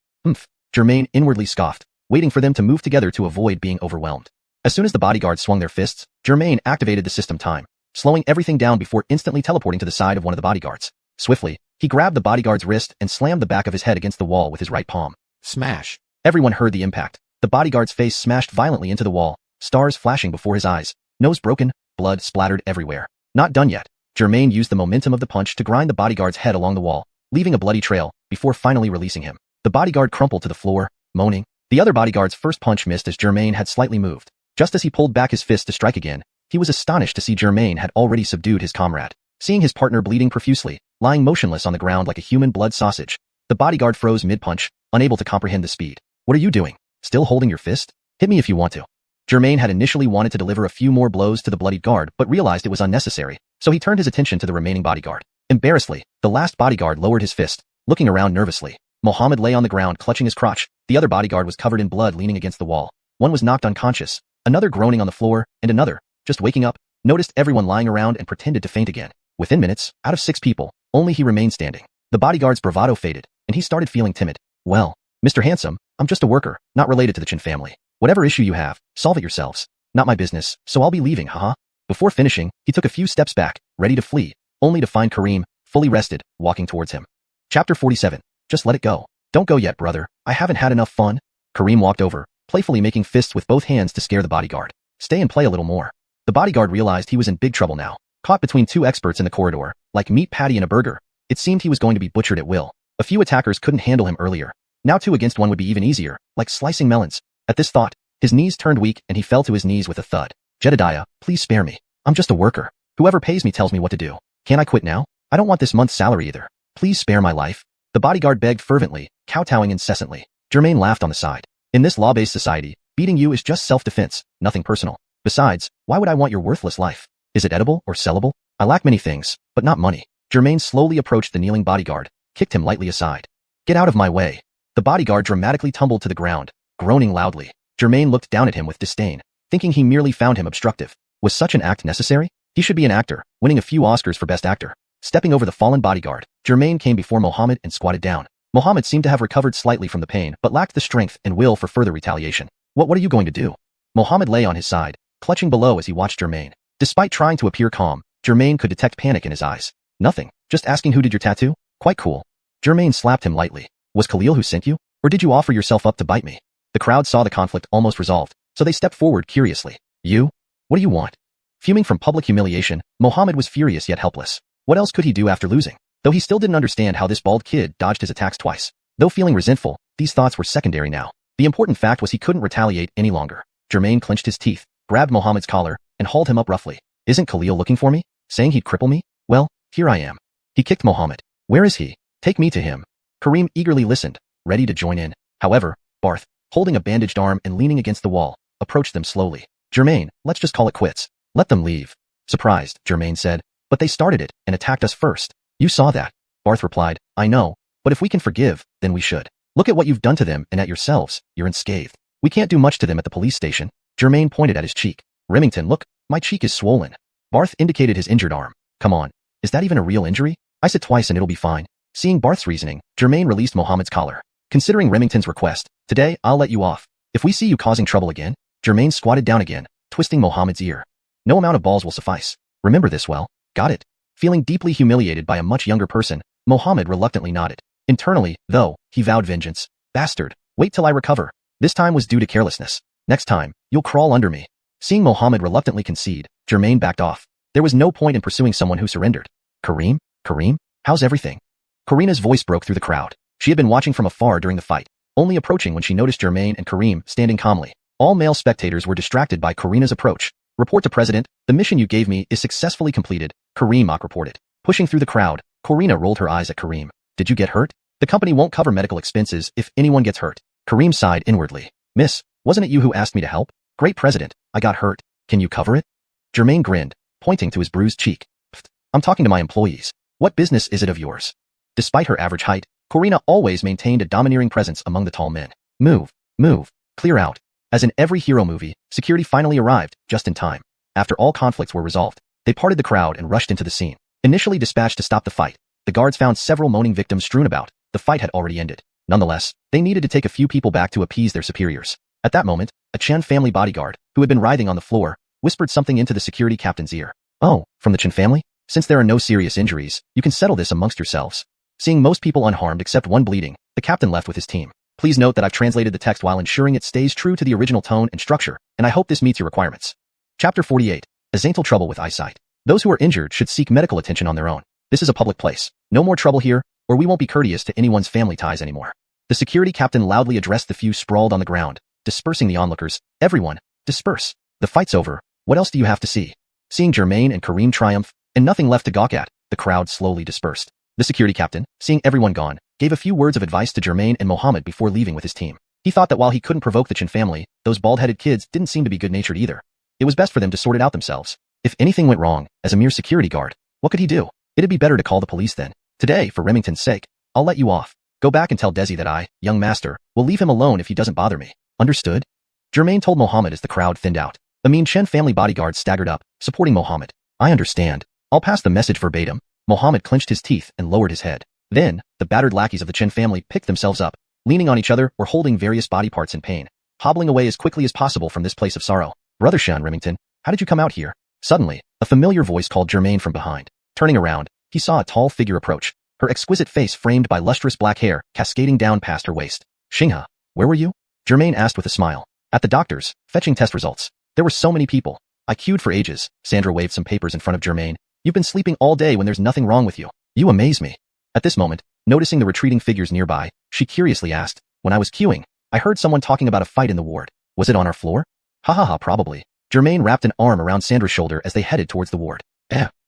Germain inwardly scoffed, waiting for them to move together to avoid being overwhelmed. As soon as the bodyguards swung their fists, Germain activated the system time, slowing everything down before instantly teleporting to the side of one of the bodyguards. Swiftly, he grabbed the bodyguard's wrist and slammed the back of his head against the wall with his right palm. Smash! Everyone heard the impact. The bodyguard's face smashed violently into the wall, stars flashing before his eyes, nose broken, blood splattered everywhere. Not done yet. Germain used the momentum of the punch to grind the bodyguard's head along the wall, leaving a bloody trail, before finally releasing him. The bodyguard crumpled to the floor, moaning. The other bodyguard's first punch missed as Germain had slightly moved. Just as he pulled back his fist to strike again, he was astonished to see Germain had already subdued his comrade. Seeing his partner bleeding profusely, lying motionless on the ground like a human blood sausage, the bodyguard froze mid-punch, unable to comprehend the speed. What are you doing? Still holding your fist? Hit me if you want to. Germain had initially wanted to deliver a few more blows to the bloodied guard but realized it was unnecessary, so he turned his attention to the remaining bodyguard. Embarrassedly, the last bodyguard lowered his fist, looking around nervously. Mohammed lay on the ground clutching his crotch. The other bodyguard was covered in blood leaning against the wall. One was knocked unconscious, another groaning on the floor, and another, just waking up, noticed everyone lying around and pretended to faint again. Within minutes, out of 6 people, only he remained standing. The bodyguard's bravado faded, and he started feeling timid. Well, Mr. Handsome, I'm just a worker, not related to the Chen family. Whatever issue you have, solve it yourselves. Not my business, so I'll be leaving, haha. Before finishing, he took a few steps back, ready to flee, only to find Kareem, fully rested, walking towards him. Chapter 47. Just let it go. Don't go yet, brother. I haven't had enough fun. Kareem walked over, playfully making fists with both hands to scare the bodyguard. Stay and play a little more. The bodyguard realized he was in big trouble now. Caught between 2 experts in the corridor, like meat patty and a burger, it seemed he was going to be butchered at will. A few attackers couldn't handle him earlier. Now 2 against 1 would be even easier, like slicing melons. At this thought, his knees turned weak and he fell to his knees with a thud. Jedediah, please spare me. I'm just a worker. Whoever pays me tells me what to do. Can't I quit now? I don't want this month's salary either. Please spare my life. The bodyguard begged fervently, kowtowing incessantly. Germain laughed on the side. In this law-based society, beating you is just self-defense, nothing personal. Besides, why would I want your worthless life? Is it edible or sellable? I lack many things, but not money. Germain slowly approached the kneeling bodyguard, kicked him lightly aside. Get out of my way. The bodyguard dramatically tumbled to the ground, groaning loudly. Germain looked down at him with disdain, thinking he merely found him obstructive. Was such an act necessary? He should be an actor, winning a few Oscars for Best Actor. Stepping over the fallen bodyguard, Germain came before Mohammed and squatted down. Mohammed seemed to have recovered slightly from the pain but lacked the strength and will for further retaliation. What are you going to do? Mohammed lay on his side, clutching below as he watched Germain. Despite trying to appear calm, Germain could detect panic in his eyes. Nothing, just asking who did your tattoo? Quite cool. Germain slapped him lightly. Was Khalil who sent you? Or did you offer yourself up to bite me? The crowd saw the conflict almost resolved, so they stepped forward curiously. You? What do you want? Fuming from public humiliation, Mohammed was furious yet helpless. What else could he do after losing? Though he still didn't understand how this bald kid dodged his attacks twice. Though feeling resentful, these thoughts were secondary now. The important fact was he couldn't retaliate any longer. Germain clenched his teeth, grabbed Mohammed's collar, and hauled him up roughly. Isn't Khalil looking for me? Saying he'd cripple me? Well, here I am. He kicked Mohammed. Where is he? Take me to him. Kareem eagerly listened, ready to join in. However, Barth, holding a bandaged arm and leaning against the wall, approached them slowly. Germain, let's just call it quits. Let them leave. Surprised, Germain said. But they started it and attacked us first. You saw that. Barth replied, I know, but if we can forgive, then we should. Look at what you've done to them and at yourselves, you're unscathed. We can't do much to them at the police station. Germain pointed at his cheek. Remington, look, my cheek is swollen. Barth indicated his injured arm. Come on, is that even a real injury? I said twice and it'll be fine. Seeing Barth's reasoning, Germain released Mohammed's collar. Considering Remington's request, today I'll let you off. If we see you causing trouble again, Germain squatted down again, twisting Mohammed's ear. No amount of balls will suffice. Remember this well. Got it? Feeling deeply humiliated by a much younger person, Mohammed reluctantly nodded. Internally, though, he vowed vengeance. Bastard, wait till I recover. This time was due to carelessness. Next time, you'll crawl under me. Seeing Mohammed reluctantly concede, Germain backed off. There was no point in pursuing someone who surrendered. Kareem? Kareem? How's everything? Karina's voice broke through the crowd. She had been watching from afar during the fight, only approaching when she noticed Germain and Kareem standing calmly. All male spectators were distracted by Karina's approach. Report to President, the mission you gave me is successfully completed, Kareem reported. Pushing through the crowd, Karina rolled her eyes at Kareem. Did you get hurt? The company won't cover medical expenses if anyone gets hurt. Kareem sighed inwardly. Miss, wasn't it you who asked me to help? Great President, I got hurt. Can you cover it? Germain grinned, pointing to his bruised cheek. Pfft, I'm talking to my employees. What business is it of yours? Despite her average height, Karina always maintained a domineering presence among the tall men. Move, move, clear out. As in every hero movie, security finally arrived, just in time. After all conflicts were resolved, they parted the crowd and rushed into the scene. Initially dispatched to stop the fight, the guards found several moaning victims strewn about. The fight had already ended. Nonetheless, they needed to take a few people back to appease their superiors. At that moment, a Chen family bodyguard, who had been writhing on the floor, whispered something into the security captain's ear. Oh, from the Chen family? Since there are no serious injuries, you can settle this amongst yourselves. Seeing most people unharmed except one bleeding, the captain left with his team. Please note that I've translated the text while ensuring it stays true to the original tone and structure, and I hope this meets your requirements. Chapter 48. Azantal trouble with eyesight. Those who are injured should seek medical attention on their own. This is a public place. No more trouble here, or we won't be courteous to anyone's family ties anymore. The security captain loudly addressed the few sprawled on the ground, dispersing the onlookers. Everyone, disperse. The fight's over. What else do you have to see? Seeing Germain and Karim triumph, and nothing left to gawk at, the crowd slowly dispersed. The security captain, seeing everyone gone, gave a few words of advice to Germain and Mohammed before leaving with his team. He thought that while he couldn't provoke the Chen family, those bald-headed kids didn't seem to be good-natured either. It was best for them to sort it out themselves. If anything went wrong, as a mere security guard, what could he do? It'd be better to call the police then. Today, for Remington's sake, I'll let you off. Go back and tell Desi that I, young master, will leave him alone if he doesn't bother me. Understood? Germain told Mohammed as the crowd thinned out. The mean Chen family bodyguard staggered up, supporting Mohammed. I understand. I'll pass the message verbatim. Mohammed clenched his teeth and lowered his head. Then, the battered lackeys of the Chen family picked themselves up, leaning on each other or holding various body parts in pain, hobbling away as quickly as possible from this place of sorrow. Brother Xian Remington, how did you come out here? Suddenly, a familiar voice called Germain from behind. Turning around, he saw a tall figure approach, her exquisite face framed by lustrous black hair cascading down past her waist. Xinghe, where were you? Germain asked with a smile. At the doctor's, fetching test results. There were so many people. I queued for ages. Sandra waved some papers in front of Germain. You've been sleeping all day when there's nothing wrong with you. You amaze me. At this moment, noticing the retreating figures nearby, she curiously asked, when I was queuing, I heard someone talking about a fight in the ward. Was it on our floor? Ha ha ha, probably. Germain wrapped an arm around Sandra's shoulder as they headed towards the ward.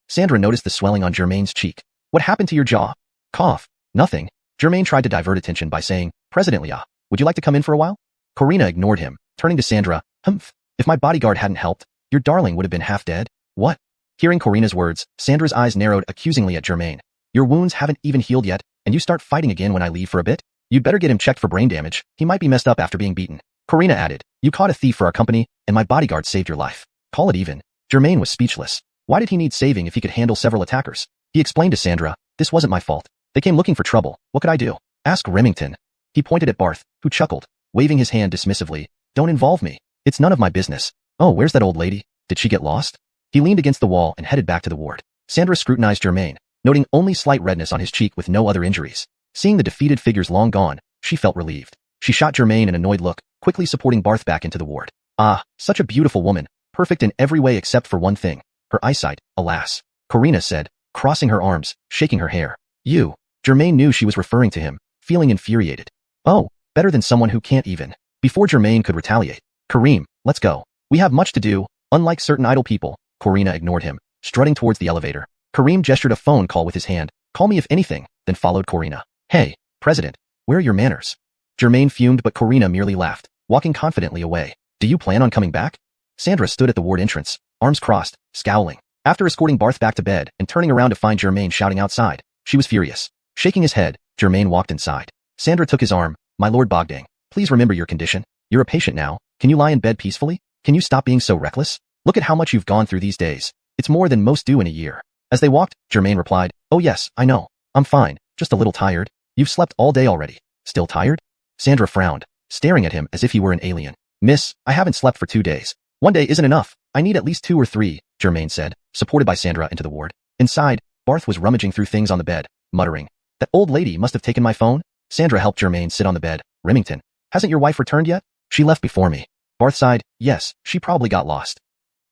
Sandra noticed the swelling on Germain's cheek. What happened to your jaw? Cough. Nothing. Germain tried to divert attention by saying, President Lia, would you like to come in for a while? Corina ignored him, turning to Sandra. Humph. If my bodyguard hadn't helped, your darling would have been half dead. What? Hearing Corina's words, Sandra's eyes narrowed accusingly at Germain. Your wounds haven't even healed yet, and you start fighting again when I leave for a bit? You'd better get him checked for brain damage. He might be messed up after being beaten. Corina added, you caught a thief for our company, and my bodyguard saved your life. Call it even. Germain was speechless. Why did he need saving if he could handle several attackers? He explained to Sandra, this wasn't my fault. They came looking for trouble. What could I do? Ask Remington. He pointed at Barth, who chuckled, waving his hand dismissively. Don't involve me. It's none of my business. Oh, where's that old lady? Did she get lost? He leaned against the wall and headed back to the ward. Sandra scrutinized Germain, noting only slight redness on his cheek with no other injuries. Seeing the defeated figures long gone, she felt relieved. She shot Germain an annoyed look, quickly supporting Barth back into the ward. Ah, such a beautiful woman, perfect in every way except for one thing. Her eyesight, alas. Corina said, crossing her arms, shaking her hair. You. Germain knew she was referring to him, feeling infuriated. Oh, better than someone who can't even. Before Germain could retaliate. Karim, let's go. We have much to do, unlike certain idle people. Corina ignored him, strutting towards the elevator. Karim gestured a phone call with his hand. Call me if anything, then followed Corina. Hey, President, where are your manners? Germain fumed but Corina merely laughed, walking confidently away. Do you plan on coming back? Sandra stood at the ward entrance, arms crossed, scowling. After escorting Barth back to bed and turning around to find Germain shouting outside, she was furious. Shaking his head, Germain walked inside. Sandra took his arm. My Lord Bogdang, please remember your condition. You're a patient now. Can you lie in bed peacefully? Can you stop being so reckless? Look at how much you've gone through these days. It's more than most do in a year. As they walked, Germain replied, oh yes, I know. I'm fine, just a little tired. You've slept all day already. Still tired? Sandra frowned, staring at him as if he were an alien. Miss, I haven't slept for 2 days. 1 day isn't enough. I need at least 2 or 3, Germain said, supported by Sandra into the ward. Inside, Barth was rummaging through things on the bed, muttering, that old lady must have taken my phone. Sandra helped Germain sit on the bed. Remington, hasn't your wife returned yet? She left before me. Barth sighed, yes, she probably got lost.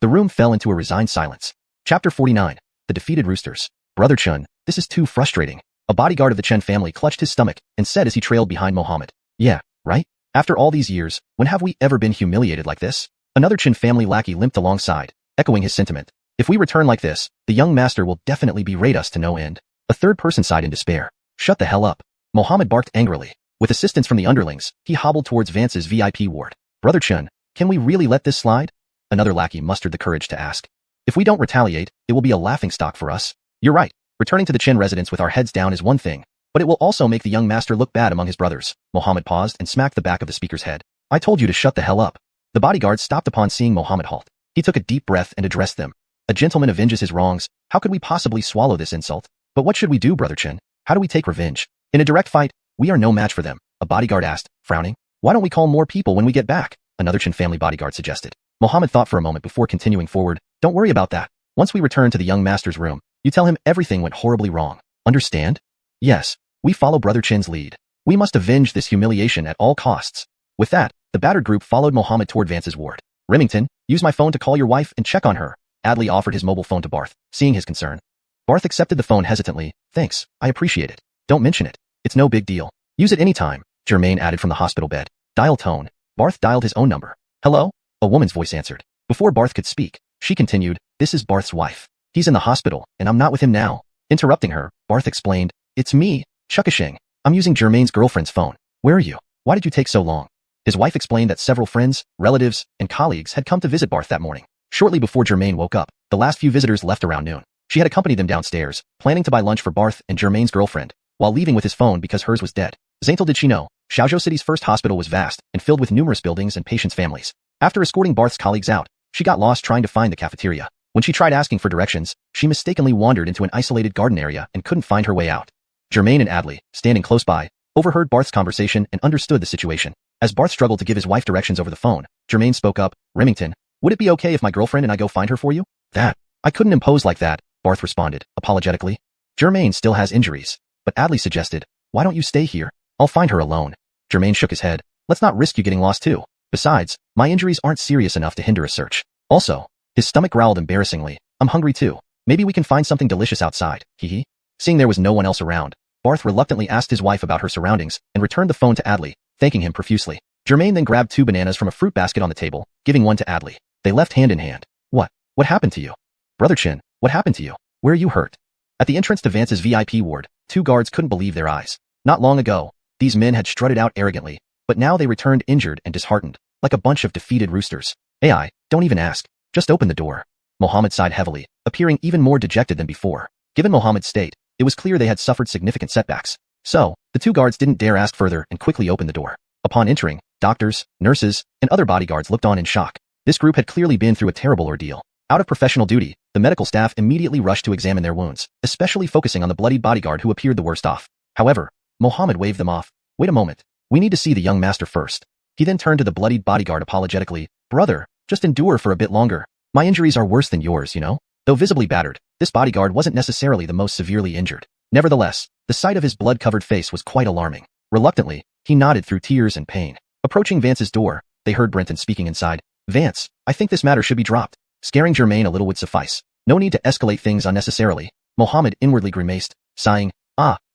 The room fell into a resigned silence. Chapter 49. The Defeated Roosters. Brother Chun, this is too frustrating. A bodyguard of the Chen family clutched his stomach and said as he trailed behind Mohammed. Yeah, right? After all these years, when have we ever been humiliated like this? Another Chen family lackey limped alongside, echoing his sentiment. If we return like this, the young master will definitely berate us to no end. A third person sighed in despair. Shut the hell up. Mohammed barked angrily. With assistance from the underlings, he hobbled towards Vance's VIP ward. Brother Chun, can we really let this slide? Another lackey mustered the courage to ask. If we don't retaliate, it will be a laughingstock for us. You're right. Returning to the Chen residence with our heads down is one thing, but it will also make the young master look bad among his brothers. Mohammed paused and smacked the back of the speaker's head. I told you to shut the hell up. The bodyguard stopped upon seeing Mohammed halt. He took a deep breath and addressed them. A gentleman avenges his wrongs. How could we possibly swallow this insult? But what should we do, Brother Chen? How do we take revenge? In a direct fight, we are no match for them, a bodyguard asked, frowning. Why don't we call more people when we get back? Another Chen family bodyguard suggested. Mohammed thought for a moment before continuing forward. Don't worry about that. Once we return to the young master's room, you tell him everything went horribly wrong. Understand? Yes, we follow Brother Chen's lead. We must avenge this humiliation at all costs. With that, the battered group followed Mohammed toward Vance's ward. Remington, use my phone to call your wife and check on her. Adley offered his mobile phone to Barth, seeing his concern. Barth accepted the phone hesitantly. Thanks, I appreciate it. Don't mention it. It's no big deal. Use it anytime, Germain added from the hospital bed. Dial tone. Barth dialed his own number. Hello? A woman's voice answered. Before Barth could speak, she continued, this is Barth's wife. He's in the hospital, and I'm not with him now. Interrupting her, Barth explained, it's me, xiuxian. I'm using Germain's girlfriend's phone. Where are you? Why did you take so long? His wife explained that several friends, relatives, and colleagues had come to visit Barth that morning. Shortly before Germain woke up, the last few visitors left around noon. She had accompanied them downstairs, planning to buy lunch for Barth and Germain's girlfriend, while leaving with his phone because hers was dead. Zantel did she know, Xiaozhou City's first hospital was vast and filled with numerous buildings and patients' families. After escorting Barth's colleagues out, she got lost trying to find the cafeteria. When she tried asking for directions, she mistakenly wandered into an isolated garden area and couldn't find her way out. Germain and Adley, standing close by, overheard Barth's conversation and understood the situation. As Barth struggled to give his wife directions over the phone, Germain spoke up, Remington, would it be okay if my girlfriend and I go find her for you? That. I couldn't impose like that, Barth responded, apologetically. Germain still has injuries. But Adley suggested, why don't you stay here? I'll find her alone. Germain shook his head. Let's not risk you getting lost too. Besides, my injuries aren't serious enough to hinder a search. Also, his stomach growled embarrassingly. I'm hungry too. Maybe we can find something delicious outside, hee. Seeing there was no one else around, Barth reluctantly asked his wife about her surroundings and returned the phone to Adley, thanking him profusely. Germain then grabbed 2 bananas from a fruit basket on the table, giving one to Adley. They left hand in hand. What happened to you? Brother Chin, what happened to you? Where are you hurt? At the entrance to Vance's VIP ward, 2 guards couldn't believe their eyes. Not long ago, these men had strutted out arrogantly, but now they returned injured and disheartened, like a bunch of defeated roosters. AI, don't even ask. Just open the door. Mohammed sighed heavily, appearing even more dejected than before. Given Mohammed's state, it was clear they had suffered significant setbacks. So, the 2 guards didn't dare ask further and quickly opened the door. Upon entering, doctors, nurses, and other bodyguards looked on in shock. This group had clearly been through a terrible ordeal. Out of professional duty, the medical staff immediately rushed to examine their wounds, especially focusing on the bloodied bodyguard who appeared the worst off. However, Mohammed waved them off. Wait a moment. We need to see the young master first. He then turned to the bloodied bodyguard apologetically. Brother, just endure for a bit longer. My injuries are worse than yours, you know? Though visibly battered, this bodyguard wasn't necessarily the most severely injured. Nevertheless, the sight of his blood-covered face was quite alarming. Reluctantly, he nodded through tears and pain. Approaching Vance's door, they heard Brenton speaking inside. Vance, I think this matter should be dropped. Scaring Germain a little would suffice. No need to escalate things unnecessarily. Mohammed inwardly grimaced, sighing,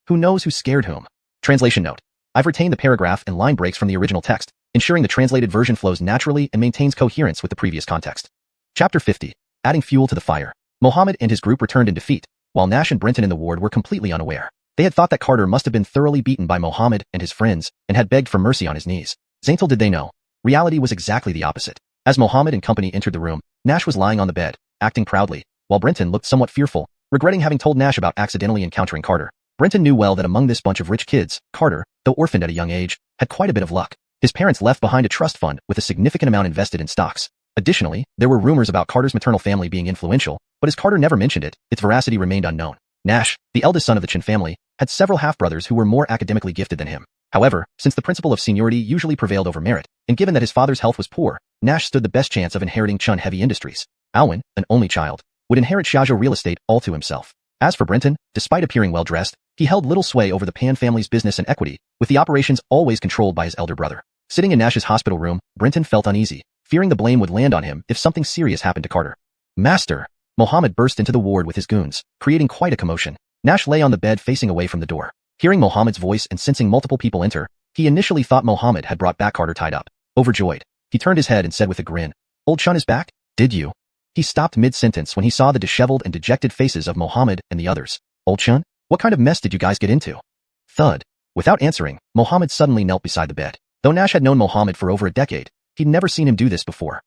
who knows who scared whom? Translation note. I've retained the paragraph and line breaks from the original text, ensuring the translated version flows naturally and maintains coherence with the previous context. Chapter 50. Adding fuel to the fire. Mohammed and his group returned in defeat, while Nash and Brenton in the ward were completely unaware. They had thought that Carter must have been thoroughly beaten by Mohammed and his friends and had begged for mercy on his knees. Zantel did they know? Reality was exactly the opposite. As Mohammed and company entered the room, Nash was lying on the bed, acting proudly, while Brenton looked somewhat fearful, regretting having told Nash about accidentally encountering Carter. Brenton knew well that among this bunch of rich kids, Carter, though orphaned at a young age, had quite a bit of luck. His parents left behind a trust fund with a significant amount invested in stocks. Additionally, there were rumors about Carter's maternal family being influential, but as Carter never mentioned it, its veracity remained unknown. Nash, the eldest son of the Chen family, had several half-brothers who were more academically gifted than him. However, since the principle of seniority usually prevailed over merit, and given that his father's health was poor, Nash stood the best chance of inheriting Chun heavy industries. Alwyn, an only child, would inherit Xiaozhou real estate all to himself. As for Brenton, despite appearing well-dressed, he held little sway over the Pan family's business and equity, with the operations always controlled by his elder brother. Sitting in Nash's hospital room, Brenton felt uneasy, fearing the blame would land on him if something serious happened to Carter. Master! Mohammed burst into the ward with his goons, creating quite a commotion. Nash lay on the bed facing away from the door. Hearing Mohammed's voice and sensing multiple people enter, he initially thought Mohammed had brought back Carter tied up. Overjoyed, he turned his head and said with a grin, Old Chun is back? Did you? He stopped mid-sentence when he saw the disheveled and dejected faces of Mohammed and the others. Old Chun? What kind of mess did you guys get into? Thud. Without answering, Mohammed suddenly knelt beside the bed. Though Nash had known Mohammed for over a decade, he'd never seen him do this before.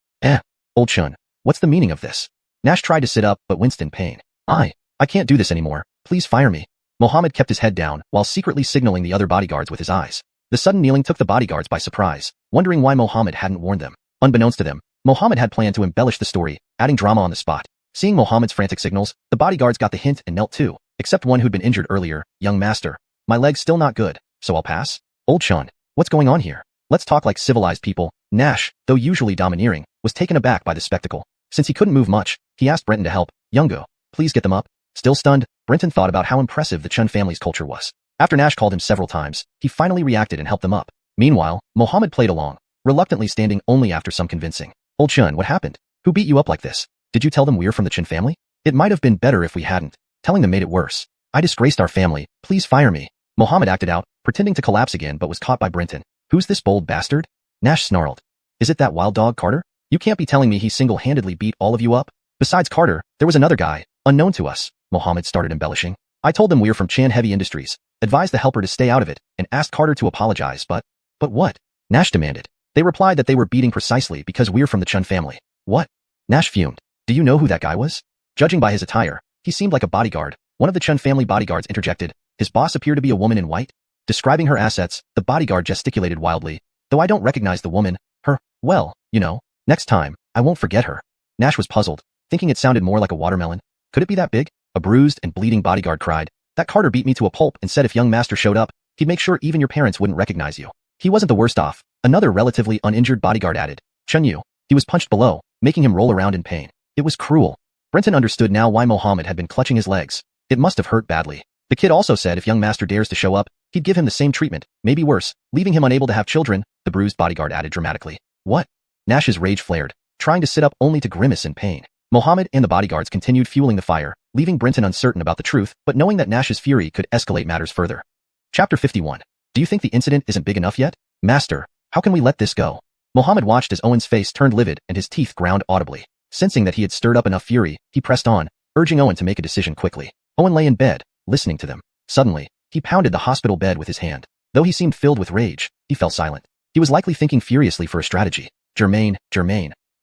Old Chun, what's the meaning of this? Nash tried to sit up but winced in pain. I can't do this anymore. Please fire me. Mohammed kept his head down while secretly signaling the other bodyguards with his eyes. The sudden kneeling took the bodyguards by surprise, wondering why Mohammed hadn't warned them. Unbeknownst to them, Mohammed had planned to embellish the story, adding drama on the spot. Seeing Mohammed's frantic signals, the bodyguards got the hint and knelt too, except one who'd been injured earlier. Young master, my leg's still not good, so I'll pass? Old Chun, what's going on here? Let's talk like civilized people. Nash, though usually domineering, was taken aback by the spectacle. Since he couldn't move much, he asked Brenton to help. Youngo, please get them up. Still stunned, Brenton thought about how impressive the Chun family's culture was. After Nash called him several times, he finally reacted and helped them up. Meanwhile, Mohammed played along, reluctantly standing only after some convincing. Old Chun, what happened? Who beat you up like this? Did you tell them we're from the Chin family? It might have been better if we hadn't. Telling them made it worse. I disgraced our family. Please fire me. Mohammed acted out, pretending to collapse again but was caught by Brenton. Who's this bold bastard? Nash snarled. Is it that wild dog Carter? You can't be telling me he single-handedly beat all of you up? Besides Carter, there was another guy, unknown to us. Mohammed started embellishing. I told them we're from Chan Heavy Industries, advised the helper to stay out of it, and asked Carter to apologize, but what? Nash demanded. They replied that they were beating precisely because we're from the Chun family. What? Nash fumed. Do you know who that guy was? Judging by his attire, he seemed like a bodyguard. One of the Chun family bodyguards interjected. His boss appeared to be a woman in white. Describing her assets, the bodyguard gesticulated wildly. Though I don't recognize the woman, well, you know, next time, I won't forget her. Nash was puzzled, thinking it sounded more like a watermelon. Could it be that big? A bruised and bleeding bodyguard cried. That Carter beat me to a pulp and said if young master showed up, he'd make sure even your parents wouldn't recognize you. He wasn't the worst off. Another relatively uninjured bodyguard added. Chun Yu. He was punched below, making him roll around in pain. It was cruel. Brenton understood now why Mohammed had been clutching his legs. It must have hurt badly. The kid also said if young master dares to show up, he'd give him the same treatment, maybe worse, leaving him unable to have children, the bruised bodyguard added dramatically. What? Nash's rage flared, trying to sit up only to grimace in pain. Mohammed and the bodyguards continued fueling the fire, leaving Brenton uncertain about the truth, but knowing that Nash's fury could escalate matters further. Chapter 51. Do you think the incident isn't big enough yet? Master, how can we let this go? Mohammed watched as Owen's face turned livid and his teeth ground audibly. Sensing that he had stirred up enough fury, he pressed on, urging Owen to make a decision quickly. Owen lay in bed, listening to them. Suddenly, he pounded the hospital bed with his hand. Though he seemed filled with rage, he fell silent. He was likely thinking furiously for a strategy. Germain,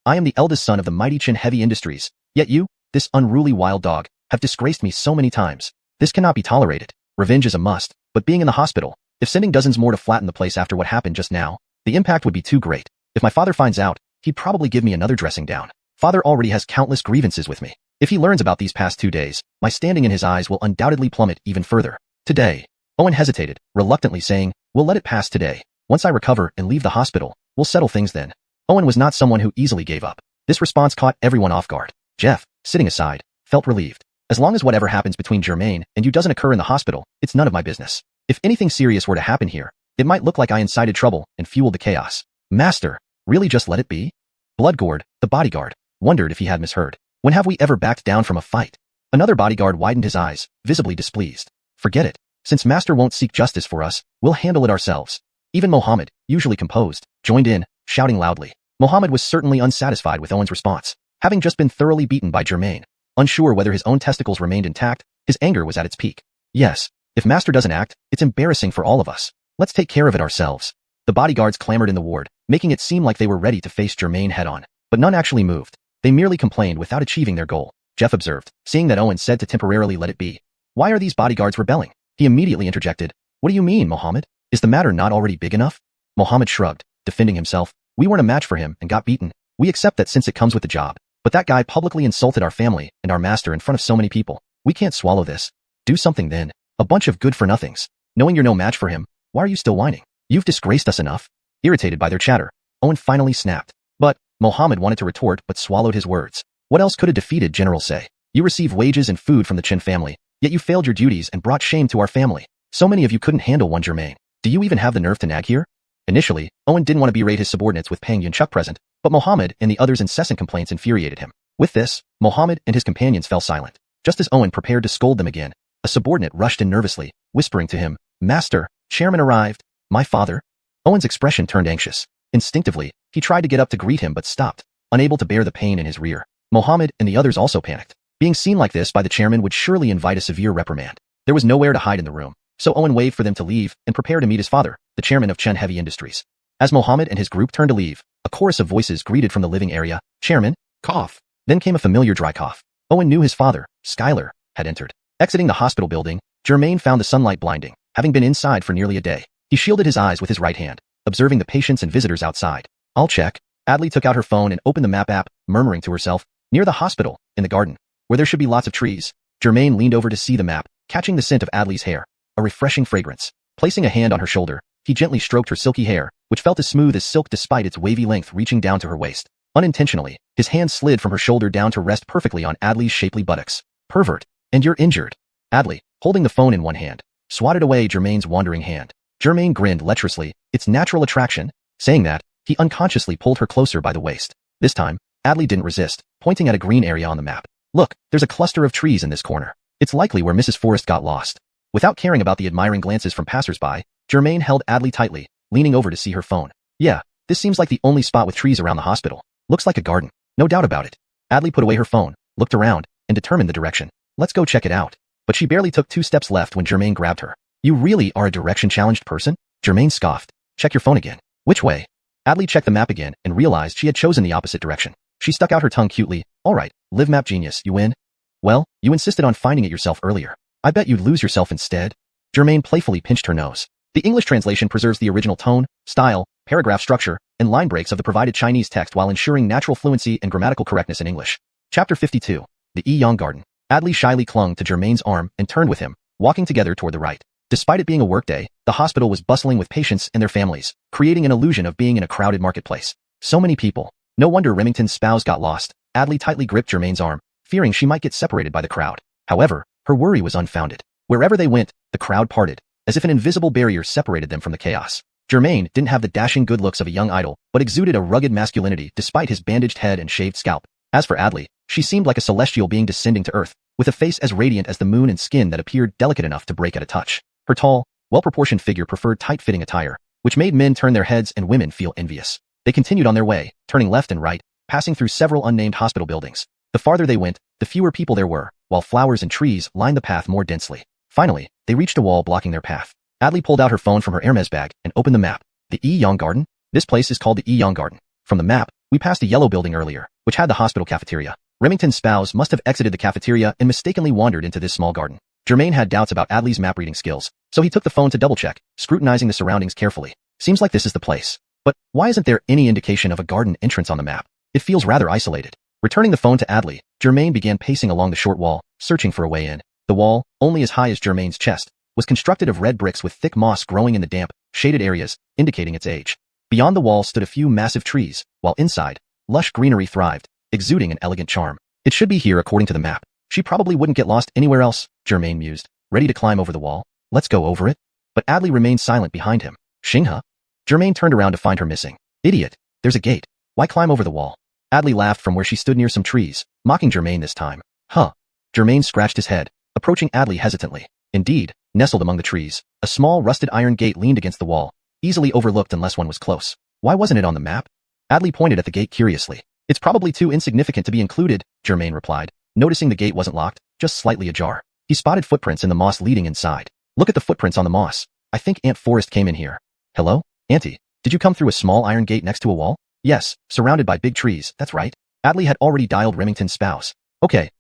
I am the eldest son of the mighty Chin Heavy Industries. Yet you, this unruly wild dog, have disgraced me so many times. This cannot be tolerated. Revenge is a must, but being in the hospital, if sending dozens more to flatten the place after what happened just now, the impact would be too great. If my father finds out, he'd probably give me another dressing down. Father already has countless grievances with me. If he learns about these past 2 days, my standing in his eyes will undoubtedly plummet even further. Today. Owen hesitated, reluctantly saying, we'll let it pass today. Once I recover and leave the hospital, we'll settle things then. Owen was not someone who easily gave up. This response caught everyone off guard. Jeff, sitting aside, felt relieved. As long as whatever happens between Germain and you doesn't occur in the hospital, it's none of my business. If anything serious were to happen here, it might look like I incited trouble and fueled the chaos. Master, really just let it be? Bloodgourd, the bodyguard, wondered if he had misheard. When have we ever backed down from a fight? Another bodyguard widened his eyes, visibly displeased. Forget it. Since Master won't seek justice for us, we'll handle it ourselves. Even Mohammed, usually composed, joined in, shouting loudly. Mohammed was certainly unsatisfied with Owen's response. Having just been thoroughly beaten by Germain, unsure whether his own testicles remained intact, his anger was at its peak. Yes, if Master doesn't act, it's embarrassing for all of us. Let's take care of it ourselves. The bodyguards clamored in the ward, making it seem like they were ready to face Germain head-on. But none actually moved. They merely complained without achieving their goal. Jeff observed, seeing that Owen said to temporarily let it be. Why are these bodyguards rebelling? He immediately interjected. What do you mean, Mohammed? Is the matter not already big enough? Mohammed shrugged, defending himself. We weren't a match for him and got beaten. We accept that since it comes with the job. But that guy publicly insulted our family and our master in front of so many people. We can't swallow this. Do something then. A bunch of good-for-nothings. Knowing you're no match for him, why are you still whining? You've disgraced us enough. Irritated by their chatter, Owen finally snapped. But Mohammed wanted to retort but swallowed his words. What else could a defeated general say? You receive wages and food from the Chin family, yet you failed your duties and brought shame to our family. So many of you couldn't handle one Germain. Do you even have the nerve to nag here? Initially, Owen didn't want to berate his subordinates with Peng Yunchuk present, but Mohammed and the others' incessant complaints infuriated him. With this, Mohammed and his companions fell silent. Just as Owen prepared to scold them again, a subordinate rushed in nervously, whispering to him, Master, Chairman arrived. My father? Owen's expression turned anxious. Instinctively, he tried to get up to greet him but stopped, unable to bear the pain in his rear. Mohammed and the others also panicked. Being seen like this by the chairman would surely invite a severe reprimand. There was nowhere to hide in the room, so Owen waved for them to leave and prepare to meet his father, the chairman of Chen Heavy Industries. As Mohammed and his group turned to leave, a chorus of voices greeted from the living area, Chairman, cough. Then came a familiar dry cough. Owen knew his father, Skylar, had entered. Exiting the hospital building, Germain found the sunlight blinding, having been inside for nearly a day. He shielded his eyes with his right hand, observing the patients and visitors outside. I'll check. Adley took out her phone and opened the map app, murmuring to herself, near the hospital, in the garden, where there should be lots of trees. Germain leaned over to see the map, catching the scent of Adley's hair, a refreshing fragrance. Placing a hand on her shoulder, he gently stroked her silky hair, which felt as smooth as silk despite its wavy length reaching down to her waist. Unintentionally, his hand slid from her shoulder down to rest perfectly on Adley's shapely buttocks. Pervert, and you're injured. Adley, holding the phone in one hand, swatted away Germain's wandering hand. Germain grinned lecherously, its natural attraction. Saying that, he unconsciously pulled her closer by the waist. This time, Adley didn't resist, pointing at a green area on the map. Look, there's a cluster of trees in this corner. It's likely where Mrs. Forrest got lost. Without caring about the admiring glances from passersby, Germaine held Adley tightly, leaning over to see her phone. Yeah, this seems like the only spot with trees around the hospital. Looks like a garden. No doubt about it. Adley put away her phone, looked around, and determined the direction. Let's go check it out. But she barely took 2 steps left when Germaine grabbed her. You really are a direction-challenged person? Germaine scoffed. Check your phone again. Which way? Adley checked the map again and realized she had chosen the opposite direction. She stuck out her tongue cutely. All right, live map genius, you win. Well, you insisted on finding it yourself earlier. I bet you'd lose yourself instead. Germaine playfully pinched her nose. The English translation preserves the original tone, style, paragraph structure, and line breaks of the provided Chinese text while ensuring natural fluency and grammatical correctness in English. Chapter 52. The Xiuxian Garden. Adley shyly clung to Germaine's arm and turned with him, walking together toward the right. Despite it being a workday, the hospital was bustling with patients and their families, creating an illusion of being in a crowded marketplace. So many people. No wonder Remington's spouse got lost. Adley tightly gripped Germaine's arm, fearing she might get separated by the crowd. However, her worry was unfounded. Wherever they went, the crowd parted, as if an invisible barrier separated them from the chaos. Germaine didn't have the dashing good looks of a young idol, but exuded a rugged masculinity despite his bandaged head and shaved scalp. As for Adley, she seemed like a celestial being descending to earth, with a face as radiant as the moon and skin that appeared delicate enough to break at a touch. Her tall, well-proportioned figure preferred tight-fitting attire, which made men turn their heads and women feel envious. They continued on their way, turning left and right, passing through several unnamed hospital buildings. The farther they went, the fewer people there were, while flowers and trees lined the path more densely. Finally, they reached a wall blocking their path. Adley pulled out her phone from her Hermes bag and opened the map. The Xiuxian Garden? This place is called the Xiuxian Garden. From the map, we passed a yellow building earlier, which had the hospital cafeteria. Remington's spouse must have exited the cafeteria and mistakenly wandered into this small garden. Germaine had doubts about Adley's map-reading skills, so he took the phone to double-check, scrutinizing the surroundings carefully. Seems like this is the place. But why isn't there any indication of a garden entrance on the map? It feels rather isolated. Returning the phone to Adley, Germaine began pacing along the short wall, searching for a way in. The wall, only as high as Germaine's chest, was constructed of red bricks with thick moss growing in the damp, shaded areas, indicating its age. Beyond the wall stood a few massive trees, while inside, lush greenery thrived, exuding an elegant charm. It should be here according to the map. She probably wouldn't get lost anywhere else, Germaine mused, ready to climb over the wall. Let's go over it. But Adley remained silent behind him. Xinghe? Germaine turned around to find her missing. Idiot. There's a gate. Why climb over the wall? Adley laughed from where she stood near some trees, mocking Germaine this time. Huh. Germaine scratched his head, approaching Adley hesitantly. Indeed, nestled among the trees, a small rusted iron gate leaned against the wall, easily overlooked unless one was close. Why wasn't it on the map? Adley pointed at the gate curiously. It's probably too insignificant to be included, Germaine replied, noticing the gate wasn't locked, just slightly ajar. He spotted footprints in the moss leading inside. Look at the footprints on the moss. I think Aunt Forrest came in here. Hello? Auntie, did you come through a small iron gate next to a wall? Yes, surrounded by big trees, that's right. Adley had already dialed Remington's spouse. Okay,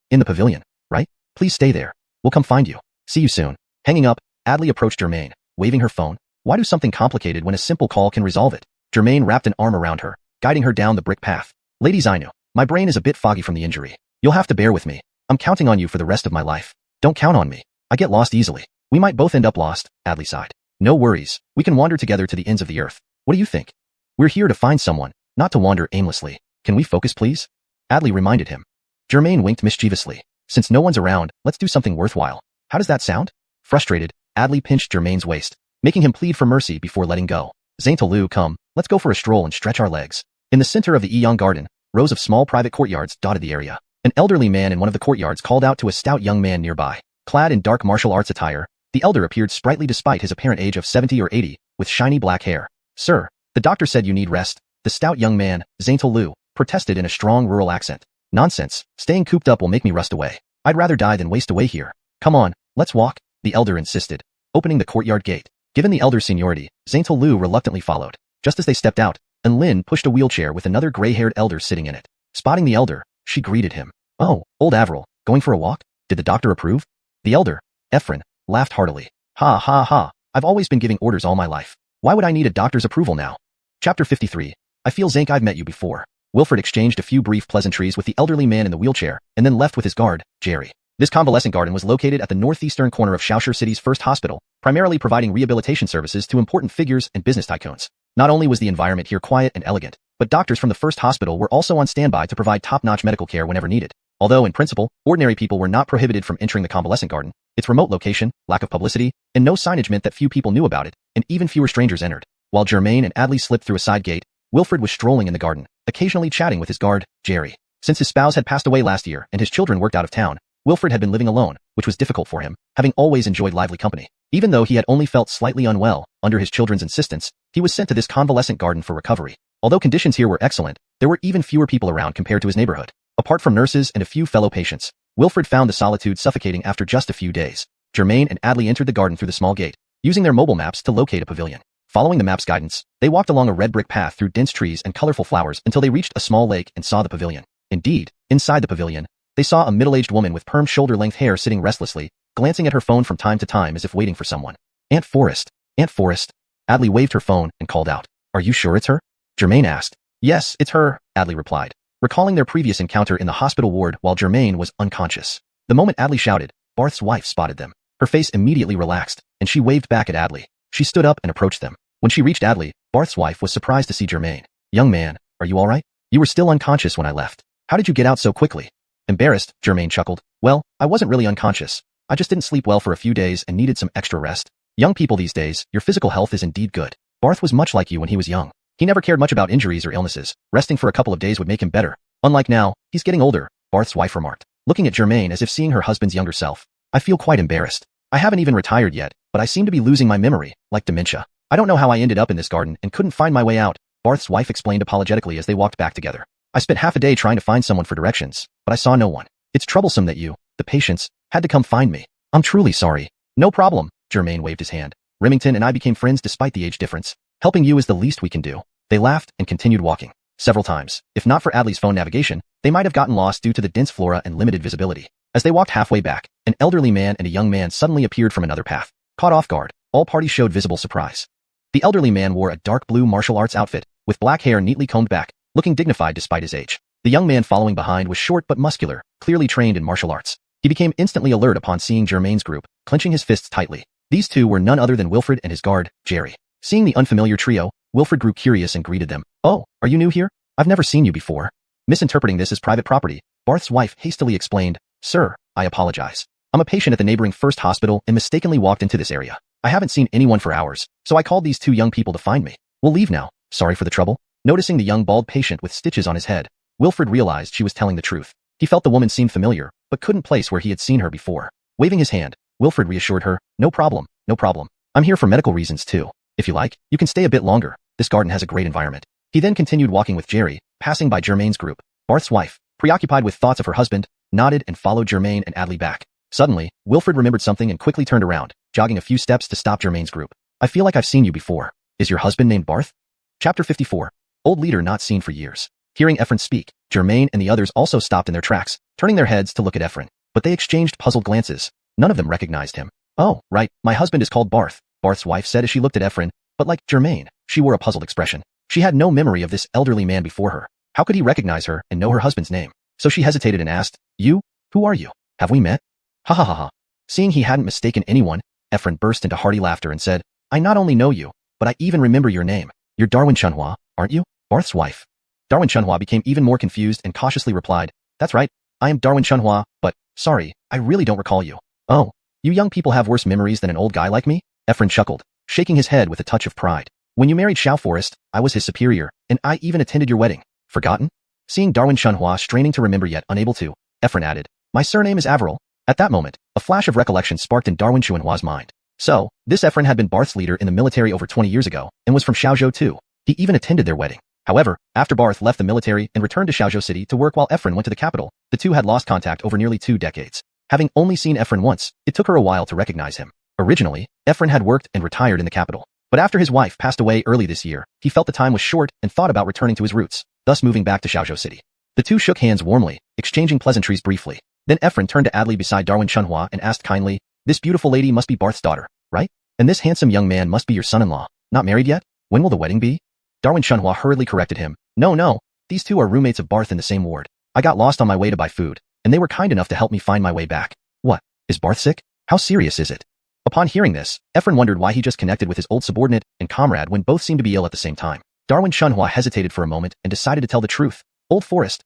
in the pavilion, right? Please stay there. We'll come find you. See you soon. Hanging up, Adley approached Germaine, waving her phone. Why do something complicated when a simple call can resolve it? Germaine wrapped an arm around her, guiding her down the brick path. Lady Xinu, my brain is a bit foggy from the injury. You'll have to bear with me. I'm counting on you for the rest of my life. Don't count on me. I get lost easily. We might both end up lost, Adley sighed. No worries. We can wander together to the ends of the earth. What do you think? We're here to find someone, not to wander aimlessly. Can we focus, please? Adley reminded him. Germaine winked mischievously. Since no one's around, let's do something worthwhile. How does that sound? Frustrated, Adley pinched Germaine's waist, making him plead for mercy before letting go. Xuanhuan, come, let's go for a stroll and stretch our legs. In the center of the Xiuxian Garden, rows of small private courtyards dotted the area. An elderly man in one of the courtyards called out to a stout young man nearby. Clad in dark martial arts attire, the elder appeared sprightly despite his apparent age of 70 or 80, with shiny black hair. Sir, the doctor said you need rest. The stout young man, Xuanhuan, protested in a strong rural accent. Nonsense, staying cooped up will make me rust away. I'd rather die than waste away here. Come on, let's walk, the elder insisted, opening the courtyard gate. Given the elder's seniority, Xuanhuan reluctantly followed. Just as they stepped out, Lin pushed a wheelchair with another gray-haired elder sitting in it. Spotting the elder, she greeted him. Oh, old Avril, going for a walk? Did the doctor approve? The elder, Ephraim, laughed heartily. Ha ha ha, I've always been giving orders all my life. Why would I need a doctor's approval now? Chapter 53. I feel Zank I've met you before. Wilfred exchanged a few brief pleasantries with the elderly man in the wheelchair, and then left with his guard, Jerry. This convalescent garden was located at the northeastern corner of Xiuxian City's first hospital, primarily providing rehabilitation services to important figures and business tycoons. Not only was the environment here quiet and elegant, but doctors from the first hospital were also on standby to provide top-notch medical care whenever needed. Although in principle, ordinary people were not prohibited from entering the convalescent garden, its remote location, lack of publicity, and no signage meant that few people knew about it, and even fewer strangers entered. While Germaine and Adley slipped through a side gate, Wilfred was strolling in the garden, occasionally chatting with his guard, Jerry. Since his spouse had passed away last year and his children worked out of town, Wilfred had been living alone, which was difficult for him, having always enjoyed lively company. Even though he had only felt slightly unwell, under his children's insistence, he was sent to this convalescent garden for recovery. Although conditions here were excellent, there were even fewer people around compared to his neighborhood. Apart from nurses and a few fellow patients, Wilfred found the solitude suffocating after just a few days. Germain and Adley entered the garden through the small gate, using their mobile maps to locate a pavilion. Following the map's guidance, they walked along a red brick path through dense trees and colorful flowers until they reached a small lake and saw the pavilion. Indeed, inside the pavilion, they saw a middle-aged woman with permed shoulder-length hair sitting restlessly, glancing at her phone from time to time as if waiting for someone. Aunt Forrest. Aunt Forrest. Adley waved her phone and called out. Are you sure it's her? Germain asked. Yes, it's her, Adley replied, recalling their previous encounter in the hospital ward while Germain was unconscious. The moment Adley shouted, Barth's wife spotted them. Her face immediately relaxed, and she waved back at Adley. She stood up and approached them. When she reached Adley, Barth's wife was surprised to see Germain. Young man, are you all right? You were still unconscious when I left. How did you get out so quickly? Embarrassed, Germain chuckled. Well, I wasn't really unconscious. I just didn't sleep well for a few days and needed some extra rest. Young people these days, your physical health is indeed good. Barth was much like you when he was young. He never cared much about injuries or illnesses. Resting for a couple of days would make him better. Unlike now, he's getting older, Barth's wife remarked, looking at Germain as if seeing her husband's younger self. I feel quite embarrassed. I haven't even retired yet, but I seem to be losing my memory, like dementia. I don't know how I ended up in this garden and couldn't find my way out, Barth's wife explained apologetically as they walked back together. I spent half a day trying to find someone for directions, but I saw no one. It's troublesome that you, the patients, had to come find me. I'm truly sorry. No problem, Germain waved his hand. Remington and I became friends despite the age difference. Helping you is the least we can do. They laughed and continued walking. Several times, if not for Adley's phone navigation, they might have gotten lost due to the dense flora and limited visibility. As they walked halfway back, an elderly man and a young man suddenly appeared from another path. Caught off guard, all parties showed visible surprise. The elderly man wore a dark blue martial arts outfit, with black hair neatly combed back, looking dignified despite his age. The young man following behind was short but muscular, clearly trained in martial arts. He became instantly alert upon seeing Germain's group, clenching his fists tightly. These two were none other than Wilfred and his guard, Jerry. Seeing the unfamiliar trio, Wilfred grew curious and greeted them. Oh, are you new here? I've never seen you before. Misinterpreting this as private property, Barth's wife hastily explained, Sir, I apologize. I'm a patient at the neighboring First Hospital and mistakenly walked into this area. I haven't seen anyone for hours, so I called these two young people to find me. We'll leave now. Sorry for the trouble. Noticing the young bald patient with stitches on his head, Wilfred realized she was telling the truth. He felt the woman seemed familiar, but couldn't place where he had seen her before. Waving his hand, Wilfred reassured her, No problem, no problem. I'm here for medical reasons too. If you like, you can stay a bit longer. This garden has a great environment. He then continued walking with Jerry, passing by Germain's group. Barth's wife, preoccupied with thoughts of her husband, nodded and followed Germain and Adley back. Suddenly, Wilfred remembered something and quickly turned around, jogging a few steps to stop Germain's group. I feel like I've seen you before. Is your husband named Barth? Chapter 54. Old leader not seen for years. Hearing Ephraim speak, Germain and the others also stopped in their tracks, turning their heads to look at Ephraim. But they exchanged puzzled glances. None of them recognized him. Oh, right, my husband is called Barth, Barth's wife said as she looked at Ephraim, but like Germain, she wore a puzzled expression. She had no memory of this elderly man before her. How could he recognize her and know her husband's name? So she hesitated and asked, You? Who are you? Have we met? Ha ha ha ha. Seeing he hadn't mistaken anyone, Ephraim burst into hearty laughter and said, I not only know you, but I even remember your name. You're xuanhuan, aren't you? Barth's wife. xuanhuan became even more confused and cautiously replied, That's right, I am xuanhuan, but, sorry, I really don't recall you. Oh, you young people have worse memories than an old guy like me? Ephraim chuckled, shaking his head with a touch of pride. When you married Xiao Forest, I was his superior, and I even attended your wedding. Forgotten? Seeing xuanhuan straining to remember yet unable to, Ephraim added, My surname is Avril. At that moment, a flash of recollection sparked in xuanhuan's mind. So, this Ephraim had been Barth's leader in the military over 20 years ago, and was from Xiaozhou too. He even attended their wedding. However, after Barth left the military and returned to Xiaozhou City to work while Ephraim went to the capital, the two had lost contact over nearly 2 decades. Having only seen Ephraim once, it took her a while to recognize him. Originally, Ephraim had worked and retired in the capital. But after his wife passed away early this year, he felt the time was short and thought about returning to his roots, thus moving back to Xiaozhou City. The two shook hands warmly, exchanging pleasantries briefly. Then Ephraim turned to Adley beside xuanhuan and asked kindly, This beautiful lady must be Barth's daughter, right? And this handsome young man must be your son-in-law. Not married yet? When will the wedding be? xuanhuan hurriedly corrected him. No, these two are roommates of Barth in the same ward. I got lost on my way to buy food, and they were kind enough to help me find my way back. What? Is Barth sick? How serious is it? Upon hearing this, Ephraim wondered why he just connected with his old subordinate and comrade when both seemed to be ill at the same time. xuanhuan hesitated for a moment and decided to tell the truth. Old Forest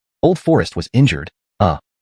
was injured.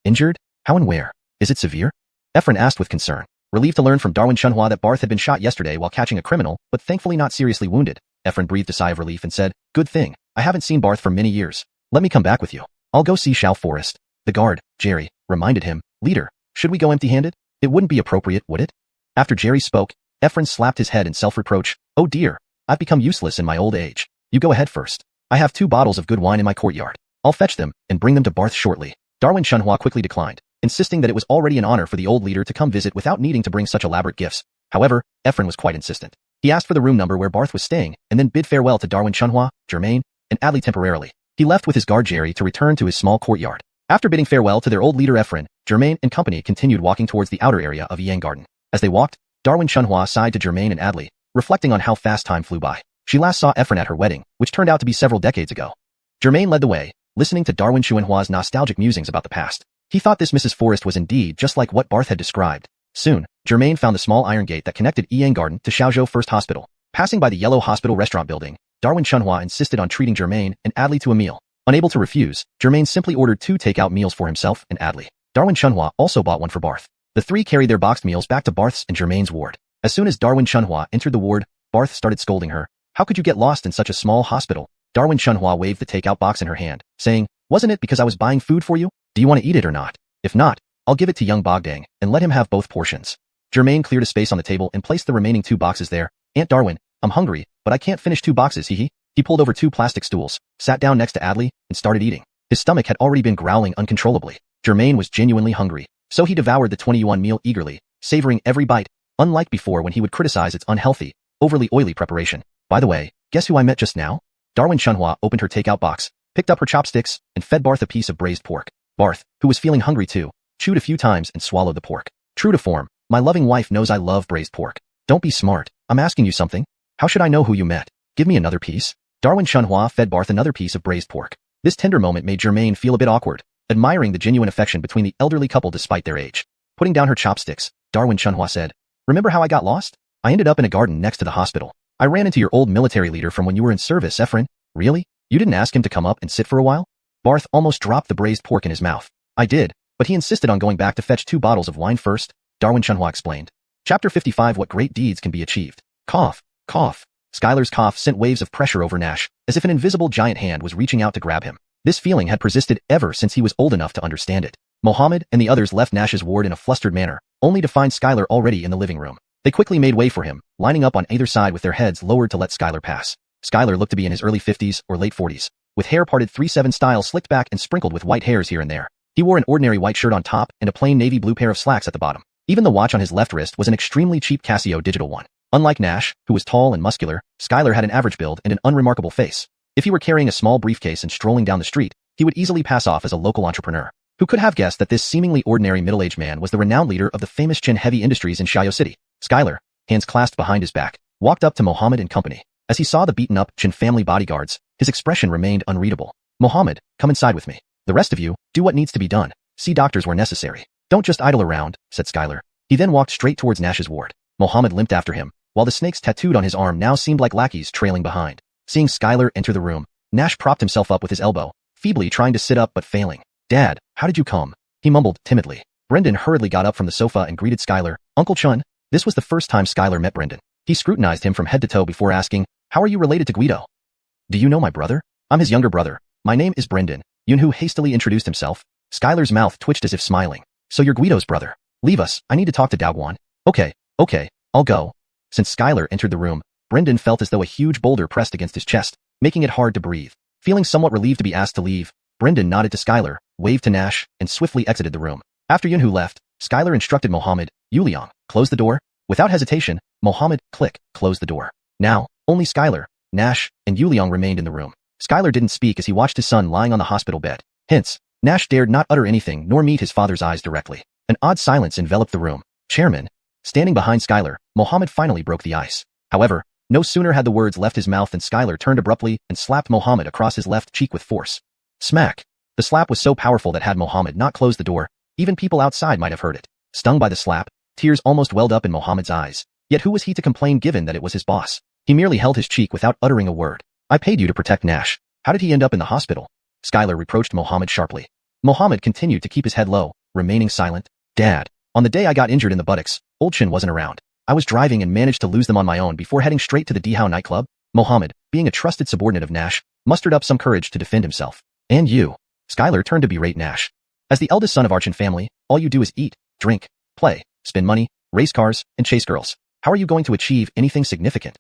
Injured? How and where? Is it severe? Ephraim asked with concern. Relieved to learn from xuanhuan that Barth had been shot yesterday while catching a criminal, but thankfully not seriously wounded, Ephraim breathed a sigh of relief and said, Good thing. I haven't seen Barth for many years. Let me come back with you. I'll go see Xiao Forest. The guard, Jerry, reminded him, Leader, should we go empty-handed? It wouldn't be appropriate, would it? After Jerry spoke, Efren slapped his head in self-reproach. Oh dear, I've become useless in my old age. You go ahead first. I have 2 bottles of good wine in my courtyard. I'll fetch them and bring them to Barth shortly. Darwin Xuanhuan quickly declined, insisting that it was already an honor for the old leader to come visit without needing to bring such elaborate gifts. However, Efren was quite insistent. He asked for the room number where Barth was staying and then bid farewell to Darwin Xuanhuan, Germain, and Adley temporarily. He left with his guard Jerry to return to his small courtyard. After bidding farewell to their old leader Efren, Germain and company continued walking towards the outer area of Yang Garden. As they walked, Darwin Xuanhuan sighed to Germain and Adley, reflecting on how fast time flew by. She last saw Efren at her wedding, which turned out to be several decades ago. Germain led the way, listening to Darwin Xuanhua's nostalgic musings about the past. He thought this Mrs. Forest was indeed just like what Barth had described. Soon, Germain found the small iron gate that connected Yang Garden to Xiaozhou First Hospital. Passing by the yellow hospital restaurant building, Darwin Xuanhuan insisted on treating Germain and Adley to a meal. Unable to refuse, Germain simply ordered 2 takeout meals for himself and Adley. Darwin Xuanhuan also bought one for Barth. The 3 carried their boxed meals back to Barth's and Germain's ward. As soon as Darwin Xuanhuan entered the ward, Barth started scolding her. How could you get lost in such a small hospital? Darwin Xuanhuan waved the takeout box in her hand, saying, Wasn't it because I was buying food for you? Do you want to eat it or not? If not, I'll give it to young Bogdang and let him have both portions. Germain cleared a space on the table and placed the remaining 2 boxes there. Aunt Darwin, I'm hungry, but I can't finish 2 boxes, hee. He pulled over 2 plastic stools, sat down next to Adley, and started eating. His stomach had already been growling uncontrollably. Germain was genuinely hungry, so he devoured the 20 yuan meal eagerly, savoring every bite, unlike before when he would criticize its unhealthy, overly oily preparation. By the way, guess who I met just now? Darwin Xuanhuan opened her takeout box, picked up her chopsticks, and fed Barth a piece of braised pork. Barth, who was feeling hungry too, chewed a few times and swallowed the pork. True to form, my loving wife knows I love braised pork. Don't be smart, I'm asking you something. How should I know who you met? Give me another piece. Darwin Xuanhuan fed Barth another piece of braised pork. This tender moment made Germain feel a bit awkward, admiring the genuine affection between the elderly couple despite their age. Putting down her chopsticks, Darwin Xuanhuan said, Remember how I got lost? I ended up in a garden next to the hospital. I ran into your old military leader from when you were in service, Efren. Really? You didn't ask him to come up and sit for a while? Barth almost dropped the braised pork in his mouth. I did, but he insisted on going back to fetch 2 bottles of wine first, Darwin Xuanhuan explained. Chapter 55 What Great Deeds Can Be Achieved. Cough, cough. Skylar's cough sent waves of pressure over Nash, as if an invisible giant hand was reaching out to grab him. This feeling had persisted ever since he was old enough to understand it. Mohammed and the others left Nash's ward in a flustered manner, only to find Skylar already in the living room. They quickly made way for him, lining up on either side with their heads lowered to let Skylar pass. Skylar looked to be in his early 50s or late 40s, with hair parted 3/7 style slicked back and sprinkled with white hairs here and there. He wore an ordinary white shirt on top and a plain navy blue pair of slacks at the bottom. Even the watch on his left wrist was an extremely cheap Casio digital one. Unlike Nash, who was tall and muscular, Skylar had an average build and an unremarkable face. If he were carrying a small briefcase and strolling down the street, he would easily pass off as a local entrepreneur. Who could have guessed that this seemingly ordinary middle-aged man was the renowned leader of the famous Qin Heavy Industries in Xiaoyu City? Skylar, hands clasped behind his back, walked up to Mohammed and company. As he saw the beaten-up Qin family bodyguards, his expression remained unreadable. Mohammed, come inside with me. The rest of you, do what needs to be done. See doctors where necessary. Don't just idle around, said Skylar. He then walked straight towards Nash's ward. Mohammed limped after him, while the snakes tattooed on his arm now seemed like lackeys trailing behind. Seeing Skylar enter the room, Nash propped himself up with his elbow, feebly trying to sit up but failing. Dad, how did you come? He mumbled timidly. Brendan hurriedly got up from the sofa and greeted Skylar. Uncle Chun. This was the first time Skylar met Brendan. He scrutinized him from head to toe before asking, How are you related to Guido? Do you know my brother? I'm his younger brother. My name is Brendan. Yunhu hastily introduced himself. Skylar's mouth twitched as if smiling. So you're Guido's brother. Leave us, I need to talk to Daoguan. Okay, I'll go. Since Skylar entered the room, Brendan felt as though a huge boulder pressed against his chest, making it hard to breathe. Feeling somewhat relieved to be asked to leave, Brendan nodded to Skylar, waved to Nash, and swiftly exited the room. After Yunhu left, Skylar instructed Mohammed, Yuliang, close the door. Without hesitation, Mohammed, closed the door. Now, only Skylar, Nash, and Yuliang remained in the room. Skylar didn't speak as he watched his son lying on the hospital bed. Hence, Nash dared not utter anything nor meet his father's eyes directly. An odd silence enveloped the room. Chairman. Standing behind Skylar, Mohammed finally broke the ice. However, no sooner had the words left his mouth than Skylar turned abruptly and slapped Mohammed across his left cheek with force. Smack. The slap was so powerful that had Mohammed not closed the door, even people outside might have heard it. Stung by the slap, tears almost welled up in Mohammed's eyes. Yet who was he to complain given that it was his boss? He merely held his cheek without uttering a word. I paid you to protect Nash. How did he end up in the hospital? Skylar reproached Mohammed sharply. Mohammed continued to keep his head low, remaining silent. Dad, on the day I got injured in the buttocks, Old Chin wasn't around. I was driving and managed to lose them on my own before heading straight to the Dihao nightclub. Mohammed, being a trusted subordinate of Nash, mustered up some courage to defend himself. And you. Skylar turned to berate Nash. As the eldest son of Archon family, all you do is eat, drink, play, spend money, race cars, and chase girls. How are you going to achieve anything significant?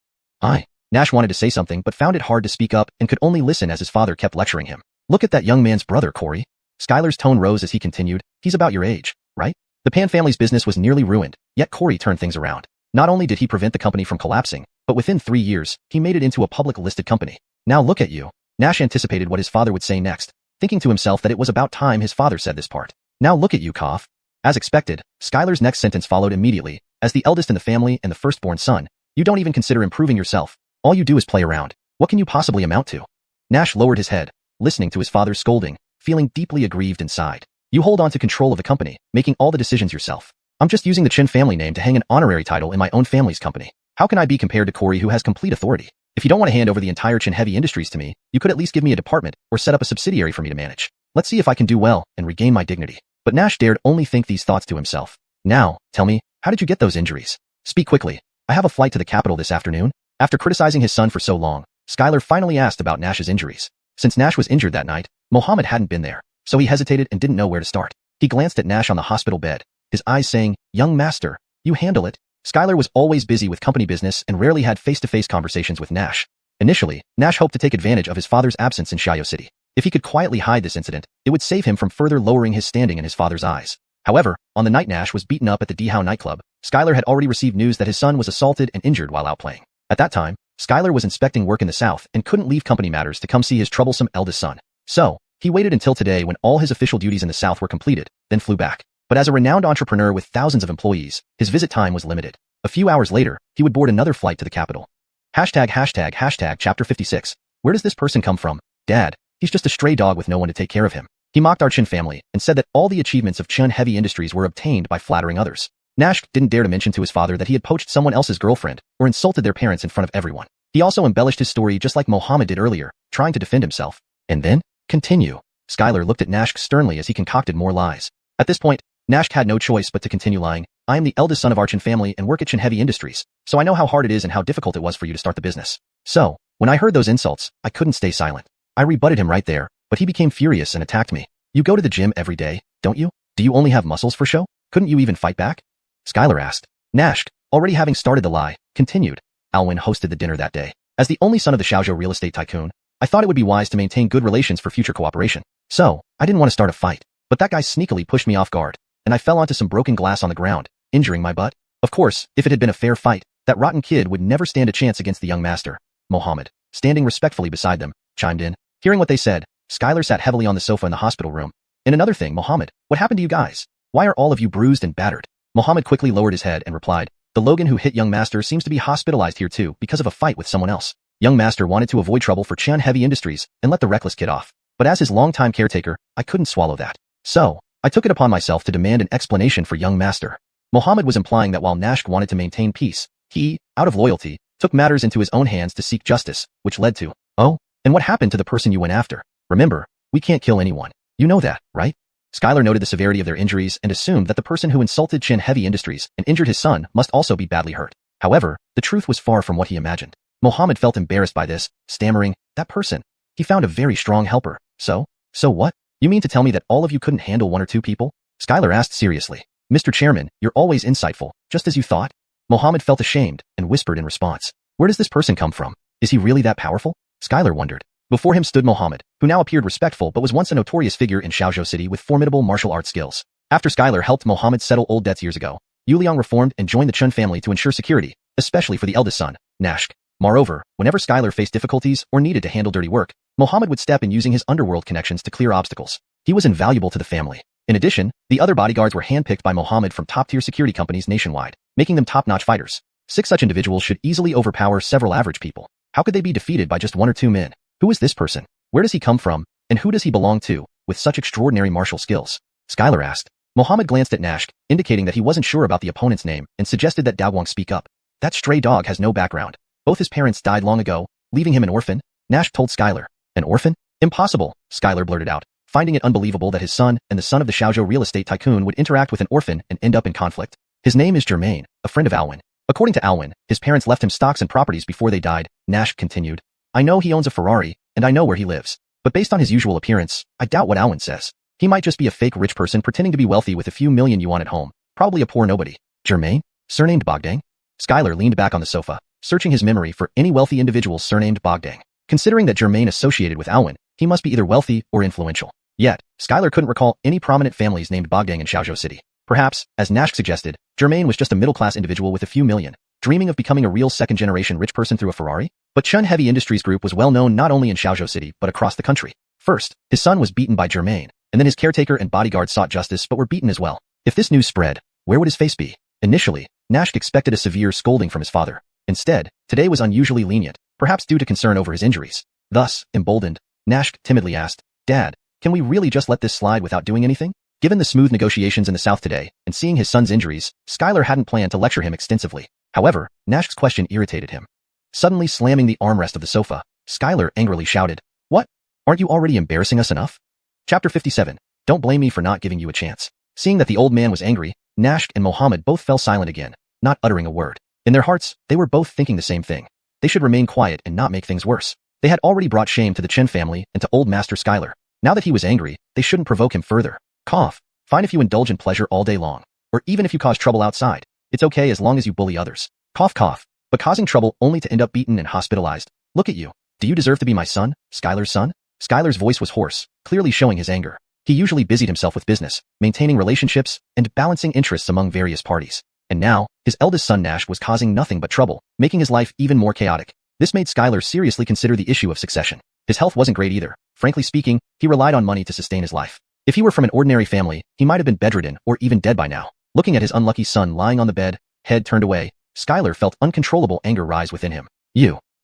Nash wanted to say something but found it hard to speak up and could only listen as his father kept lecturing him. Look at that young man's brother, Corey. Skylar's tone rose as he continued, he's about your age, right? The Pan family's business was nearly ruined, yet Corey turned things around. Not only did he prevent the company from collapsing, but within 3 years, he made it into a public listed company. Now look at you. Nash anticipated what his father would say next, thinking to himself that it was about time his father said this part. Now look at you, cough. As expected, Skylar's next sentence followed immediately. As the eldest in the family and the firstborn son, you don't even consider improving yourself. All you do is play around. What can you possibly amount to? Nash lowered his head, listening to his father's scolding, feeling deeply aggrieved inside. You hold on to control of the company, making all the decisions yourself. I'm just using the Chin family name to hang an honorary title in my own family's company. How can I be compared to Corey, who has complete authority? If you don't want to hand over the entire Chin Heavy Industries to me, you could at least give me a department or set up a subsidiary for me to manage. Let's see if I can do well and regain my dignity. But Nash dared only think these thoughts to himself. Now, tell me, how did you get those injuries? Speak quickly. I have a flight to the capital this afternoon. After criticizing his son for so long, Skylar finally asked about Nash's injuries. Since Nash was injured that night, Mohammed hadn't been there, so he hesitated and didn't know where to start. He glanced at Nash on the hospital bed, his eyes saying, young master, you handle it. Skylar was always busy with company business and rarely had face-to-face conversations with Nash. Initially, Nash hoped to take advantage of his father's absence in Xiao City. If he could quietly hide this incident, it would save him from further lowering his standing in his father's eyes. However, on the night Nash was beaten up at the Dihao nightclub, Skylar had already received news that his son was assaulted and injured while out playing. At that time, Skylar was inspecting work in the south and couldn't leave company matters to come see his troublesome eldest son. So, he waited until today when all his official duties in the south were completed, then flew back. But as a renowned entrepreneur with thousands of employees, his visit time was limited. A few hours later, he would board another flight to the capital. Chapter 56. Where does this person come from? Dad, he's just a stray dog with no one to take care of him. He mocked our Chin family and said that all the achievements of Chin Heavy Industries were obtained by flattering others. Nash didn't dare to mention to his father that he had poached someone else's girlfriend or insulted their parents in front of everyone. He also embellished his story just like Mohammed did earlier, trying to defend himself. And then, continue. Skylar looked at Nash sternly as he concocted more lies. At this point, Nash had no choice but to continue lying. I am the eldest son of our Chin family and work at Chin Heavy Industries, so I know how hard it is and how difficult it was for you to start the business. So, when I heard those insults, I couldn't stay silent. I rebutted him right there, but he became furious and attacked me. You go to the gym every day, don't you? Do you only have muscles for show? Couldn't you even fight back? Skylar asked. Nash, already having started the lie, continued. Alwyn hosted the dinner that day. As the only son of the Xiaozhou real estate tycoon, I thought it would be wise to maintain good relations for future cooperation. So, I didn't want to start a fight. But that guy sneakily pushed me off guard, and I fell onto some broken glass on the ground, injuring my butt. Of course, if it had been a fair fight, that rotten kid would never stand a chance against the young master. Mohammed, standing respectfully beside them, chimed in. Hearing what they said, Skylar sat heavily on the sofa in the hospital room. And another thing, Mohammed, what happened to you guys? Why are all of you bruised and battered? Mohammed quickly lowered his head and replied, the Logan who hit young master seems to be hospitalized here too because of a fight with someone else. Young master wanted to avoid trouble for Chan Heavy Industries and let the reckless kid off. But as his longtime caretaker, I couldn't swallow that. So, I took it upon myself to demand an explanation for young master. Mohammed was implying that while Nash wanted to maintain peace, he, out of loyalty, took matters into his own hands to seek justice, which led to, oh, and what happened to the person you went after? Remember, we can't kill anyone. You know that, right? Skylar noted the severity of their injuries and assumed that the person who insulted Chin Heavy Industries and injured his son must also be badly hurt. However, the truth was far from what he imagined. Mohammed felt embarrassed by this, stammering, that person. He found a very strong helper. So what? You mean to tell me that all of you couldn't handle one or two people? Skylar asked seriously. Mr. Chairman, you're always insightful, just as you thought. Mohammed felt ashamed and whispered in response. Where does this person come from? Is he really that powerful? Skylar wondered. Before him stood Mohammed, who now appeared respectful but was once a notorious figure in Xiaozhou City with formidable martial arts skills. After Skylar helped Mohammed settle old debts years ago, Yuliang reformed and joined the Chun family to ensure security, especially for the eldest son, Nash. Moreover, whenever Skylar faced difficulties or needed to handle dirty work, Mohammed would step in using his underworld connections to clear obstacles. He was invaluable to the family. In addition, the other bodyguards were handpicked by Mohammed from top-tier security companies nationwide, making them top-notch fighters. 6 such individuals should easily overpower several average people. How could they be defeated by just 1 or 2 men? Who is this person? Where does he come from, and who does he belong to, with such extraordinary martial skills? Skylar asked. Mohammed glanced at Nash, indicating that he wasn't sure about the opponent's name, and suggested that Daguang speak up. That stray dog has no background. Both his parents died long ago, leaving him an orphan. Nash told Skylar. An orphan? Impossible, Skylar blurted out, finding it unbelievable that his son and the son of the Xiaozhou real estate tycoon would interact with an orphan and end up in conflict. His name is Germain, a friend of Alwyn. According to Alwyn, his parents left him stocks and properties before they died. Nash continued. I know he owns a Ferrari, and I know where he lives. But based on his usual appearance, I doubt what Alwyn says. He might just be a fake rich person pretending to be wealthy with a few million yuan at home, probably a poor nobody. Germain? Surnamed Bogdang? Skylar leaned back on the sofa, searching his memory for any wealthy individual surnamed Bogdang. Considering that Germain associated with Alwyn, he must be either wealthy or influential. Yet, Skylar couldn't recall any prominent families named Bogdang in Xiaozhou City. Perhaps, as Nash suggested, Germain was just a middle-class individual with a few million, dreaming of becoming a real second-generation rich person through a Ferrari? But Chun Heavy Industries Group was well known not only in Xiaozhou City but across the country. First, his son was beaten by Germain, and then his caretaker and bodyguard sought justice but were beaten as well. If this news spread, where would his face be? Initially, Nash expected a severe scolding from his father. Instead, today was unusually lenient, perhaps due to concern over his injuries. Thus, emboldened, Nash timidly asked, "Dad, can we really just let this slide without doing anything?" Given the smooth negotiations in the South today, and seeing his son's injuries, Skylar hadn't planned to lecture him extensively. However, Nash's question irritated him. Suddenly slamming the armrest of the sofa, Skylar angrily shouted, "What? Aren't you already embarrassing us enough?" Chapter 57. Don't blame me for not giving you a chance. Seeing that the old man was angry, Nash and Mohammed both fell silent again, not uttering a word. In their hearts, they were both thinking the same thing. They should remain quiet and not make things worse. They had already brought shame to the Chen family and to old Master Skylar. Now that he was angry, they shouldn't provoke him further. Cough. Fine if you indulge in pleasure all day long. Or even if you cause trouble outside. It's okay as long as you bully others. Cough cough. But causing trouble only to end up beaten and hospitalized. Look at you. Do you deserve to be my son, Skylar's son? Skylar's voice was hoarse, clearly showing his anger. He usually busied himself with business, maintaining relationships, and balancing interests among various parties. And now, his eldest son Nash was causing nothing but trouble, making his life even more chaotic. This made Skylar seriously consider the issue of succession. His health wasn't great either. Frankly speaking, he relied on money to sustain his life. If he were from an ordinary family, he might have been bedridden or even dead by now. Looking at his unlucky son lying on the bed, head turned away, Skylar felt uncontrollable anger rise within him.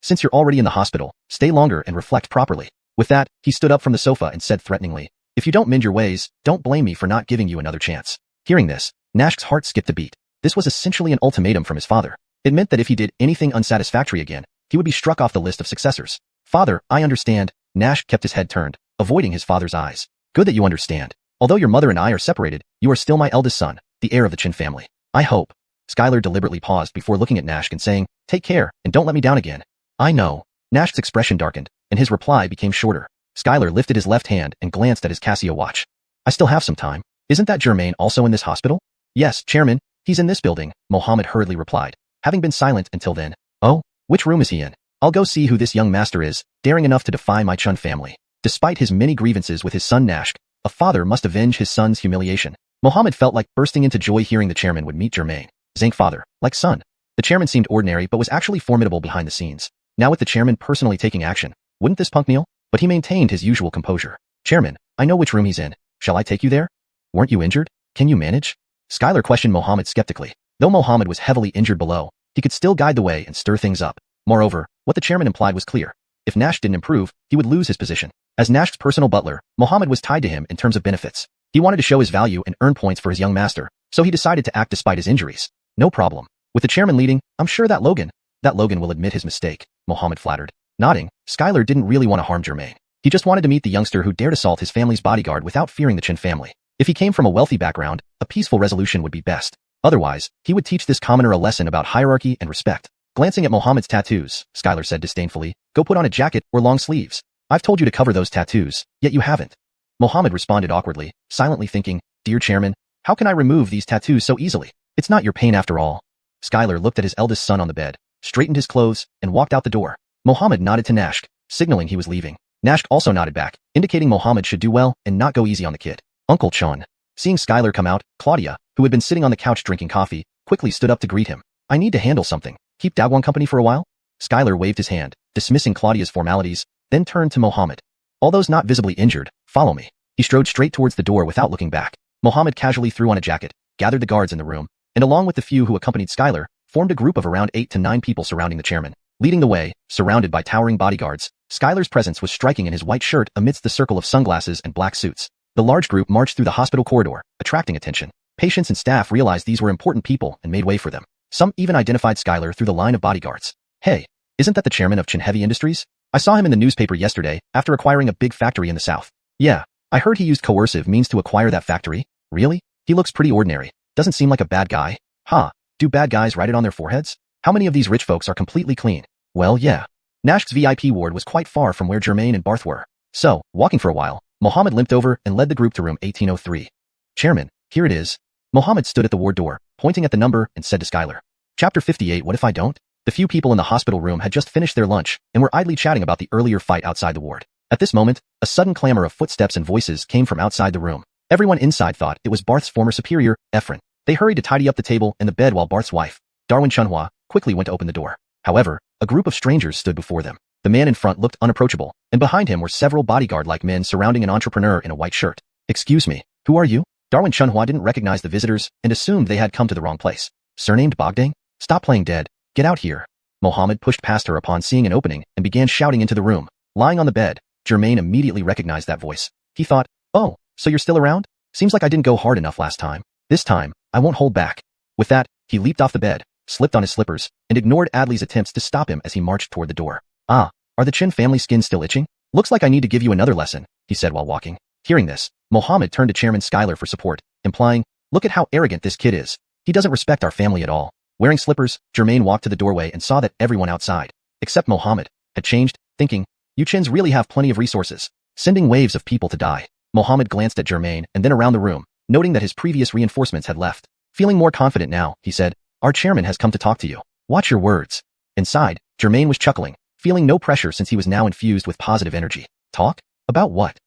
Since you're already in the hospital, stay longer and reflect properly. With that, he stood up from the sofa and said threateningly, "If you don't mend your ways, don't blame me for not giving you another chance." Hearing this, Nash's heart skipped a beat. This was essentially an ultimatum from his father. It meant that if he did anything unsatisfactory again, he would be struck off the list of successors. "Father, I understand." Nash kept his head turned, avoiding his father's eyes. "Good that you understand. Although your mother and I are separated, you are still my eldest son, the heir of the Chen family. I hope." Skylar deliberately paused before looking at Nash and saying, "Take care, and don't let me down again." "I know." Nash's expression darkened, and his reply became shorter. Skylar lifted his left hand and glanced at his Casio watch. "I still have some time. Isn't that Germain also in this hospital?" "Yes, Chairman, he's in this building," Mohammed hurriedly replied, having been silent until then. "Oh, which room is he in? I'll go see who this young master is, daring enough to defy my Chun family." Despite his many grievances with his son Nash, a father must avenge his son's humiliation. Mohammed felt like bursting into joy hearing the chairman would meet Germain. Zank father, like son. The chairman seemed ordinary but was actually formidable behind the scenes. Now with the chairman personally taking action, wouldn't this punk kneel? But he maintained his usual composure. "Chairman, I know which room he's in. Shall I take you there? Weren't you injured? Can you manage?" Skylar questioned Mohammed skeptically. Though Mohammed was heavily injured below, he could still guide the way and stir things up. Moreover, what the chairman implied was clear. If Nash didn't improve, he would lose his position. As Nash's personal butler, Mohammed was tied to him in terms of benefits. He wanted to show his value and earn points for his young master, so he decided to act despite his injuries. "No problem. With the chairman leading, I'm sure that Logan will admit his mistake," Mohammed flattered. Nodding, Skylar didn't really want to harm Germain. He just wanted to meet the youngster who dared assault his family's bodyguard without fearing the Chen family. If he came from a wealthy background, a peaceful resolution would be best. Otherwise, he would teach this commoner a lesson about hierarchy and respect. Glancing at Mohammed's tattoos, Skylar said disdainfully, "Go put on a jacket or long sleeves. I've told you to cover those tattoos, yet you haven't." Mohammed responded awkwardly, silently thinking, "Dear chairman, how can I remove these tattoos so easily? It's not your pain after all." Skylar looked at his eldest son on the bed, straightened his clothes, and walked out the door. Mohammed nodded to Nash, signaling he was leaving. Nash also nodded back, indicating Mohammed should do well and not go easy on the kid. Uncle Chun. Seeing Skylar come out, Claudia, who had been sitting on the couch drinking coffee, quickly stood up to greet him. "I need to handle something. Keep Dagwon company for a while?" Skylar waved his hand, dismissing Claudia's formalities, then turned to Mohammed. "All those not visibly injured, follow me." He strode straight towards the door without looking back. Mohammed casually threw on a jacket, gathered the guards in the room, and along with the few who accompanied Skylar, formed a group of around 8 to 9 people surrounding the chairman. Leading the way, surrounded by towering bodyguards, Skylar's presence was striking in his white shirt amidst the circle of sunglasses and black suits. The large group marched through the hospital corridor, attracting attention. Patients and staff realized these were important people and made way for them. Some even identified Skylar through the line of bodyguards. "Hey, isn't that the chairman of Chen Heavy Industries? I saw him in the newspaper yesterday after acquiring a big factory in the south." "Yeah, I heard he used coercive means to acquire that factory." "Really? He looks pretty ordinary. Doesn't seem like a bad guy." "Huh, do bad guys write it on their foreheads? How many of these rich folks are completely clean?" "Well, yeah." Nash's VIP ward was quite far from where Germain and Barth were. So, walking for a while, Mohammed limped over and led the group to room 1803. Chairman, here it is. Mohammed stood at the ward door, pointing at the number, and said to Skylar. Chapter 58. What if I don't? The few people in the hospital room had just finished their lunch and were idly chatting about the earlier fight outside the ward. At this moment, a sudden clamor of footsteps and voices came from outside the room. Everyone inside thought it was Barth's former superior, Ephraim. They hurried to tidy up the table and the bed while Barth's wife, xuanhuan, quickly went to open the door. However, a group of strangers stood before them. The man in front looked unapproachable, and behind him were several bodyguard-like men surrounding an entrepreneur in a white shirt. Excuse me, who are you? xuanhuan didn't recognize the visitors and assumed they had come to the wrong place. Surnamed Bogdang? Stop playing dead. Get out here. Mohammed pushed past her upon seeing an opening and began shouting into the room. Lying on the bed, Germain immediately recognized that voice. He thought, oh, so you're still around? Seems like I didn't go hard enough last time. This time, I won't hold back. With that, he leaped off the bed, slipped on his slippers, and ignored Adley's attempts to stop him as he marched toward the door. Ah, are the Chin family skins still itching? Looks like I need to give you another lesson, he said while walking. Hearing this, Mohammed turned to Chairman Skylar for support, implying, look at how arrogant this kid is. He doesn't respect our family at all. Wearing slippers, Germain walked to the doorway and saw that everyone outside, except Mohammed, had changed, thinking, you Chins really have plenty of resources, sending waves of people to die. Mohammed glanced at Germain and then around the room, noting that his previous reinforcements had left. Feeling more confident now, he said, our chairman has come to talk to you. Watch your words. Inside, Germain was chuckling, feeling no pressure since he was now infused with positive energy. Talk? About what?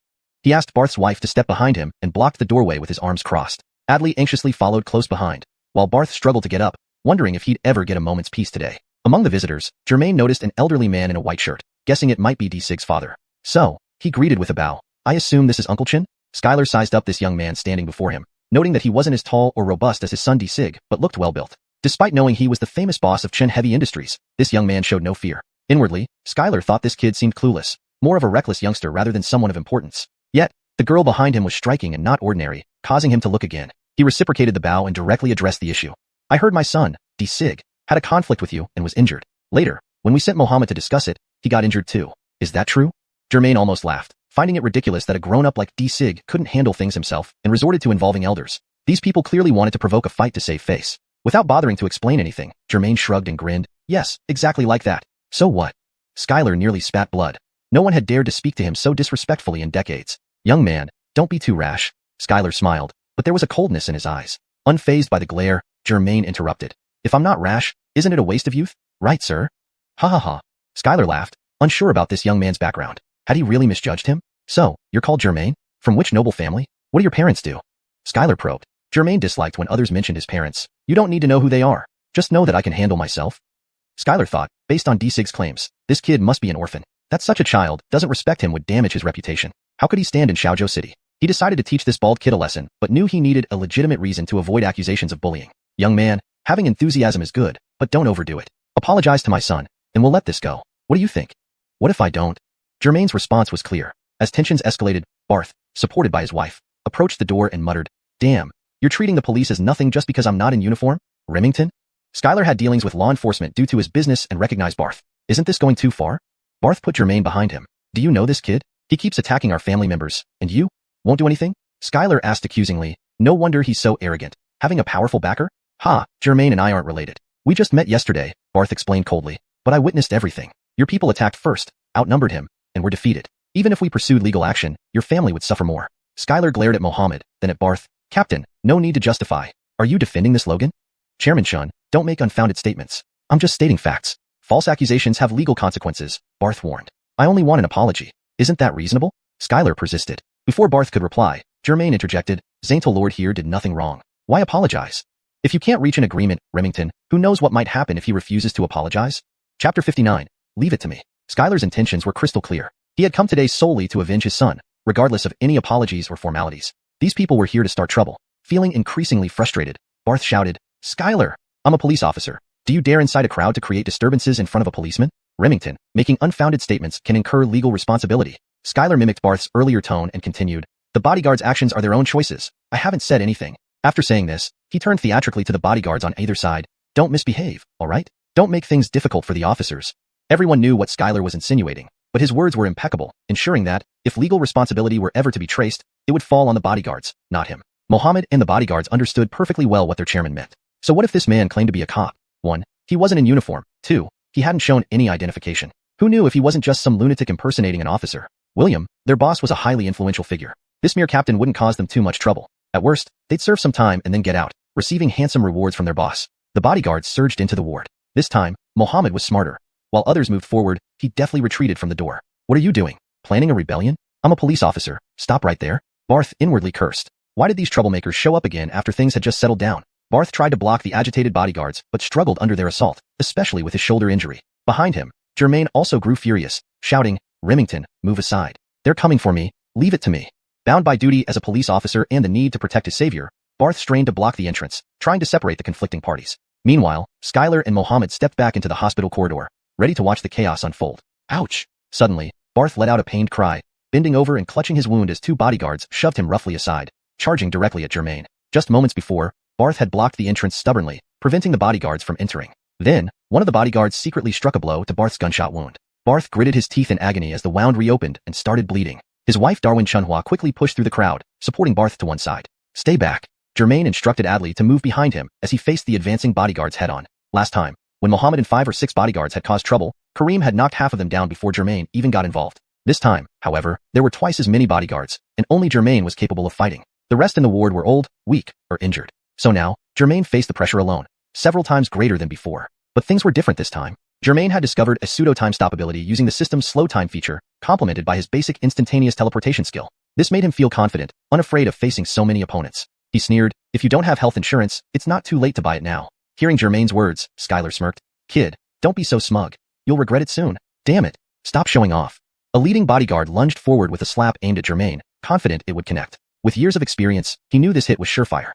He asked Barth's wife to step behind him and blocked the doorway with his arms crossed. Adley anxiously followed close behind, while Barth struggled to get up, wondering if he'd ever get a moment's peace today. Among the visitors, Germain noticed an elderly man in a white shirt, guessing it might be D-Sig's father. So, he greeted with a bow. I assume this is Uncle Chin? Skylar sized up this young man standing before him, noting that he wasn't as tall or robust as his son D-Sig, but looked well-built. Despite knowing he was the famous boss of Chen Heavy Industries, this young man showed no fear. Inwardly, Skylar thought this kid seemed clueless, more of a reckless youngster rather than someone of importance. Yet, the girl behind him was striking and not ordinary, causing him to look again. He reciprocated the bow and directly addressed the issue. I heard my son, D-Sig, had a conflict with you and was injured. Later, when we sent Mohammed to discuss it, he got injured too. Is that true? Germain almost laughed, finding it ridiculous that a grown-up like D-Sig couldn't handle things himself and resorted to involving elders. These people clearly wanted to provoke a fight to save face. Without bothering to explain anything, Germain shrugged and grinned. Yes, exactly like that. So what? Skylar nearly spat blood. No one had dared to speak to him so disrespectfully in decades. Young man, don't be too rash. Skylar smiled, but there was a coldness in his eyes. Unfazed by the glare, Germain interrupted. If I'm not rash, isn't it a waste of youth? Right, sir? Ha ha ha. Skylar laughed, unsure about this young man's background. Had he really misjudged him? So, you're called Germain? From which noble family? What do your parents do? Skylar probed. Germain disliked when others mentioned his parents. You don't need to know who they are. Just know that I can handle myself. Skylar thought, based on D-Sig's claims, this kid must be an orphan. That such a child doesn't respect him would damage his reputation. How could he stand in Xiaozhou City? He decided to teach this bald kid a lesson, but knew he needed a legitimate reason to avoid accusations of bullying. Young man, having enthusiasm is good, but don't overdo it. Apologize to my son, and we'll let this go. What do you think? What if I don't? Germain's response was clear. As tensions escalated, Barth, supported by his wife, approached the door and muttered, Damn, you're treating the police as nothing just because I'm not in uniform? Remington? Skylar had dealings with law enforcement due to his business and recognized Barth. Isn't this going too far? Barth put Germain behind him. Do you know this kid? He keeps attacking our family members, and you? Won't do anything? Skylar asked accusingly. No wonder he's so arrogant. Having a powerful backer? Ha, Germain and I aren't related. We just met yesterday, Barth explained coldly. But I witnessed everything. Your people attacked first, outnumbered him, and were defeated. Even if we pursued legal action, your family would suffer more. Skylar glared at Mohammed, then at Barth. Captain, no need to justify. Are you defending this Logan? Chairman Shun, don't make unfounded statements. I'm just stating facts. False accusations have legal consequences, Barth warned. I only want an apology. Isn't that reasonable? Skylar persisted. Before Barth could reply, Germain interjected, Zaintel Lord here did nothing wrong. Why apologize? If you can't reach an agreement, Remington, who knows what might happen if he refuses to apologize? Chapter 59. Leave it to me. Skylar's intentions were crystal clear. He had come today solely to avenge his son, regardless of any apologies or formalities. These people were here to start trouble. Feeling increasingly frustrated, Barth shouted, Skylar, I'm a police officer. Do you dare incite a crowd to create disturbances in front of a policeman? Remington, making unfounded statements can incur legal responsibility. Skylar mimicked Barth's earlier tone and continued, the bodyguards' actions are their own choices. I haven't said anything. After saying this, he turned theatrically to the bodyguards on either side. Don't misbehave, all right? Don't make things difficult for the officers. Everyone knew what Skylar was insinuating, but his words were impeccable, ensuring that, if legal responsibility were ever to be traced, it would fall on the bodyguards, not him. Mohammed and the bodyguards understood perfectly well what their chairman meant. So what if this man claimed to be a cop? 1. He wasn't in uniform. 2. He hadn't shown any identification. Who knew if he wasn't just some lunatic impersonating an officer? William, their boss, was a highly influential figure. This mere captain wouldn't cause them too much trouble. At worst, they'd serve some time and then get out, receiving handsome rewards from their boss. The bodyguards surged into the ward. This time, Mohammed was smarter. While others moved forward, he deftly retreated from the door. What are you doing? Planning a rebellion? I'm a police officer. Stop right there. Barth inwardly cursed. Why did these troublemakers show up again after things had just settled down? Barth tried to block the agitated bodyguards, but struggled under their assault, especially with his shoulder injury. Behind him, Germain also grew furious, shouting, Remington, move aside. They're coming for me. Leave it to me. Bound by duty as a police officer and the need to protect his savior, Barth strained to block the entrance, trying to separate the conflicting parties. Meanwhile, Skylar and Mohammed stepped back into the hospital corridor, ready to watch the chaos unfold. Ouch! Suddenly, Barth let out a pained cry, bending over and clutching his wound as two bodyguards shoved him roughly aside, charging directly at Germain. Just moments before, Barth had blocked the entrance stubbornly, preventing the bodyguards from entering. Then, one of the bodyguards secretly struck a blow to Barth's gunshot wound. Barth gritted his teeth in agony as the wound reopened and started bleeding. His wife Darwin Chunhua quickly pushed through the crowd, supporting Barth to one side. Stay back. Germain instructed Adli to move behind him as he faced the advancing bodyguards head-on. Last time, when Mohammed and 5 or 6 bodyguards had caused trouble, Kareem had knocked half of them down before Germain even got involved. This time, however, there were twice as many bodyguards, and only Germain was capable of fighting. The rest in the ward were old, weak, or injured. So now, Germain faced the pressure alone, several times greater than before. But things were different this time. Germain had discovered a pseudo-time stop ability using the system's slow time feature, complemented by his basic instantaneous teleportation skill. This made him feel confident, unafraid of facing so many opponents. He sneered, if you don't have health insurance, it's not too late to buy it now. Hearing Germain's words, Skylar smirked. Kid, don't be so smug. You'll regret it soon. Damn it. Stop showing off. A leading bodyguard lunged forward with a slap aimed at Germain, confident it would connect. With years of experience, he knew this hit was surefire.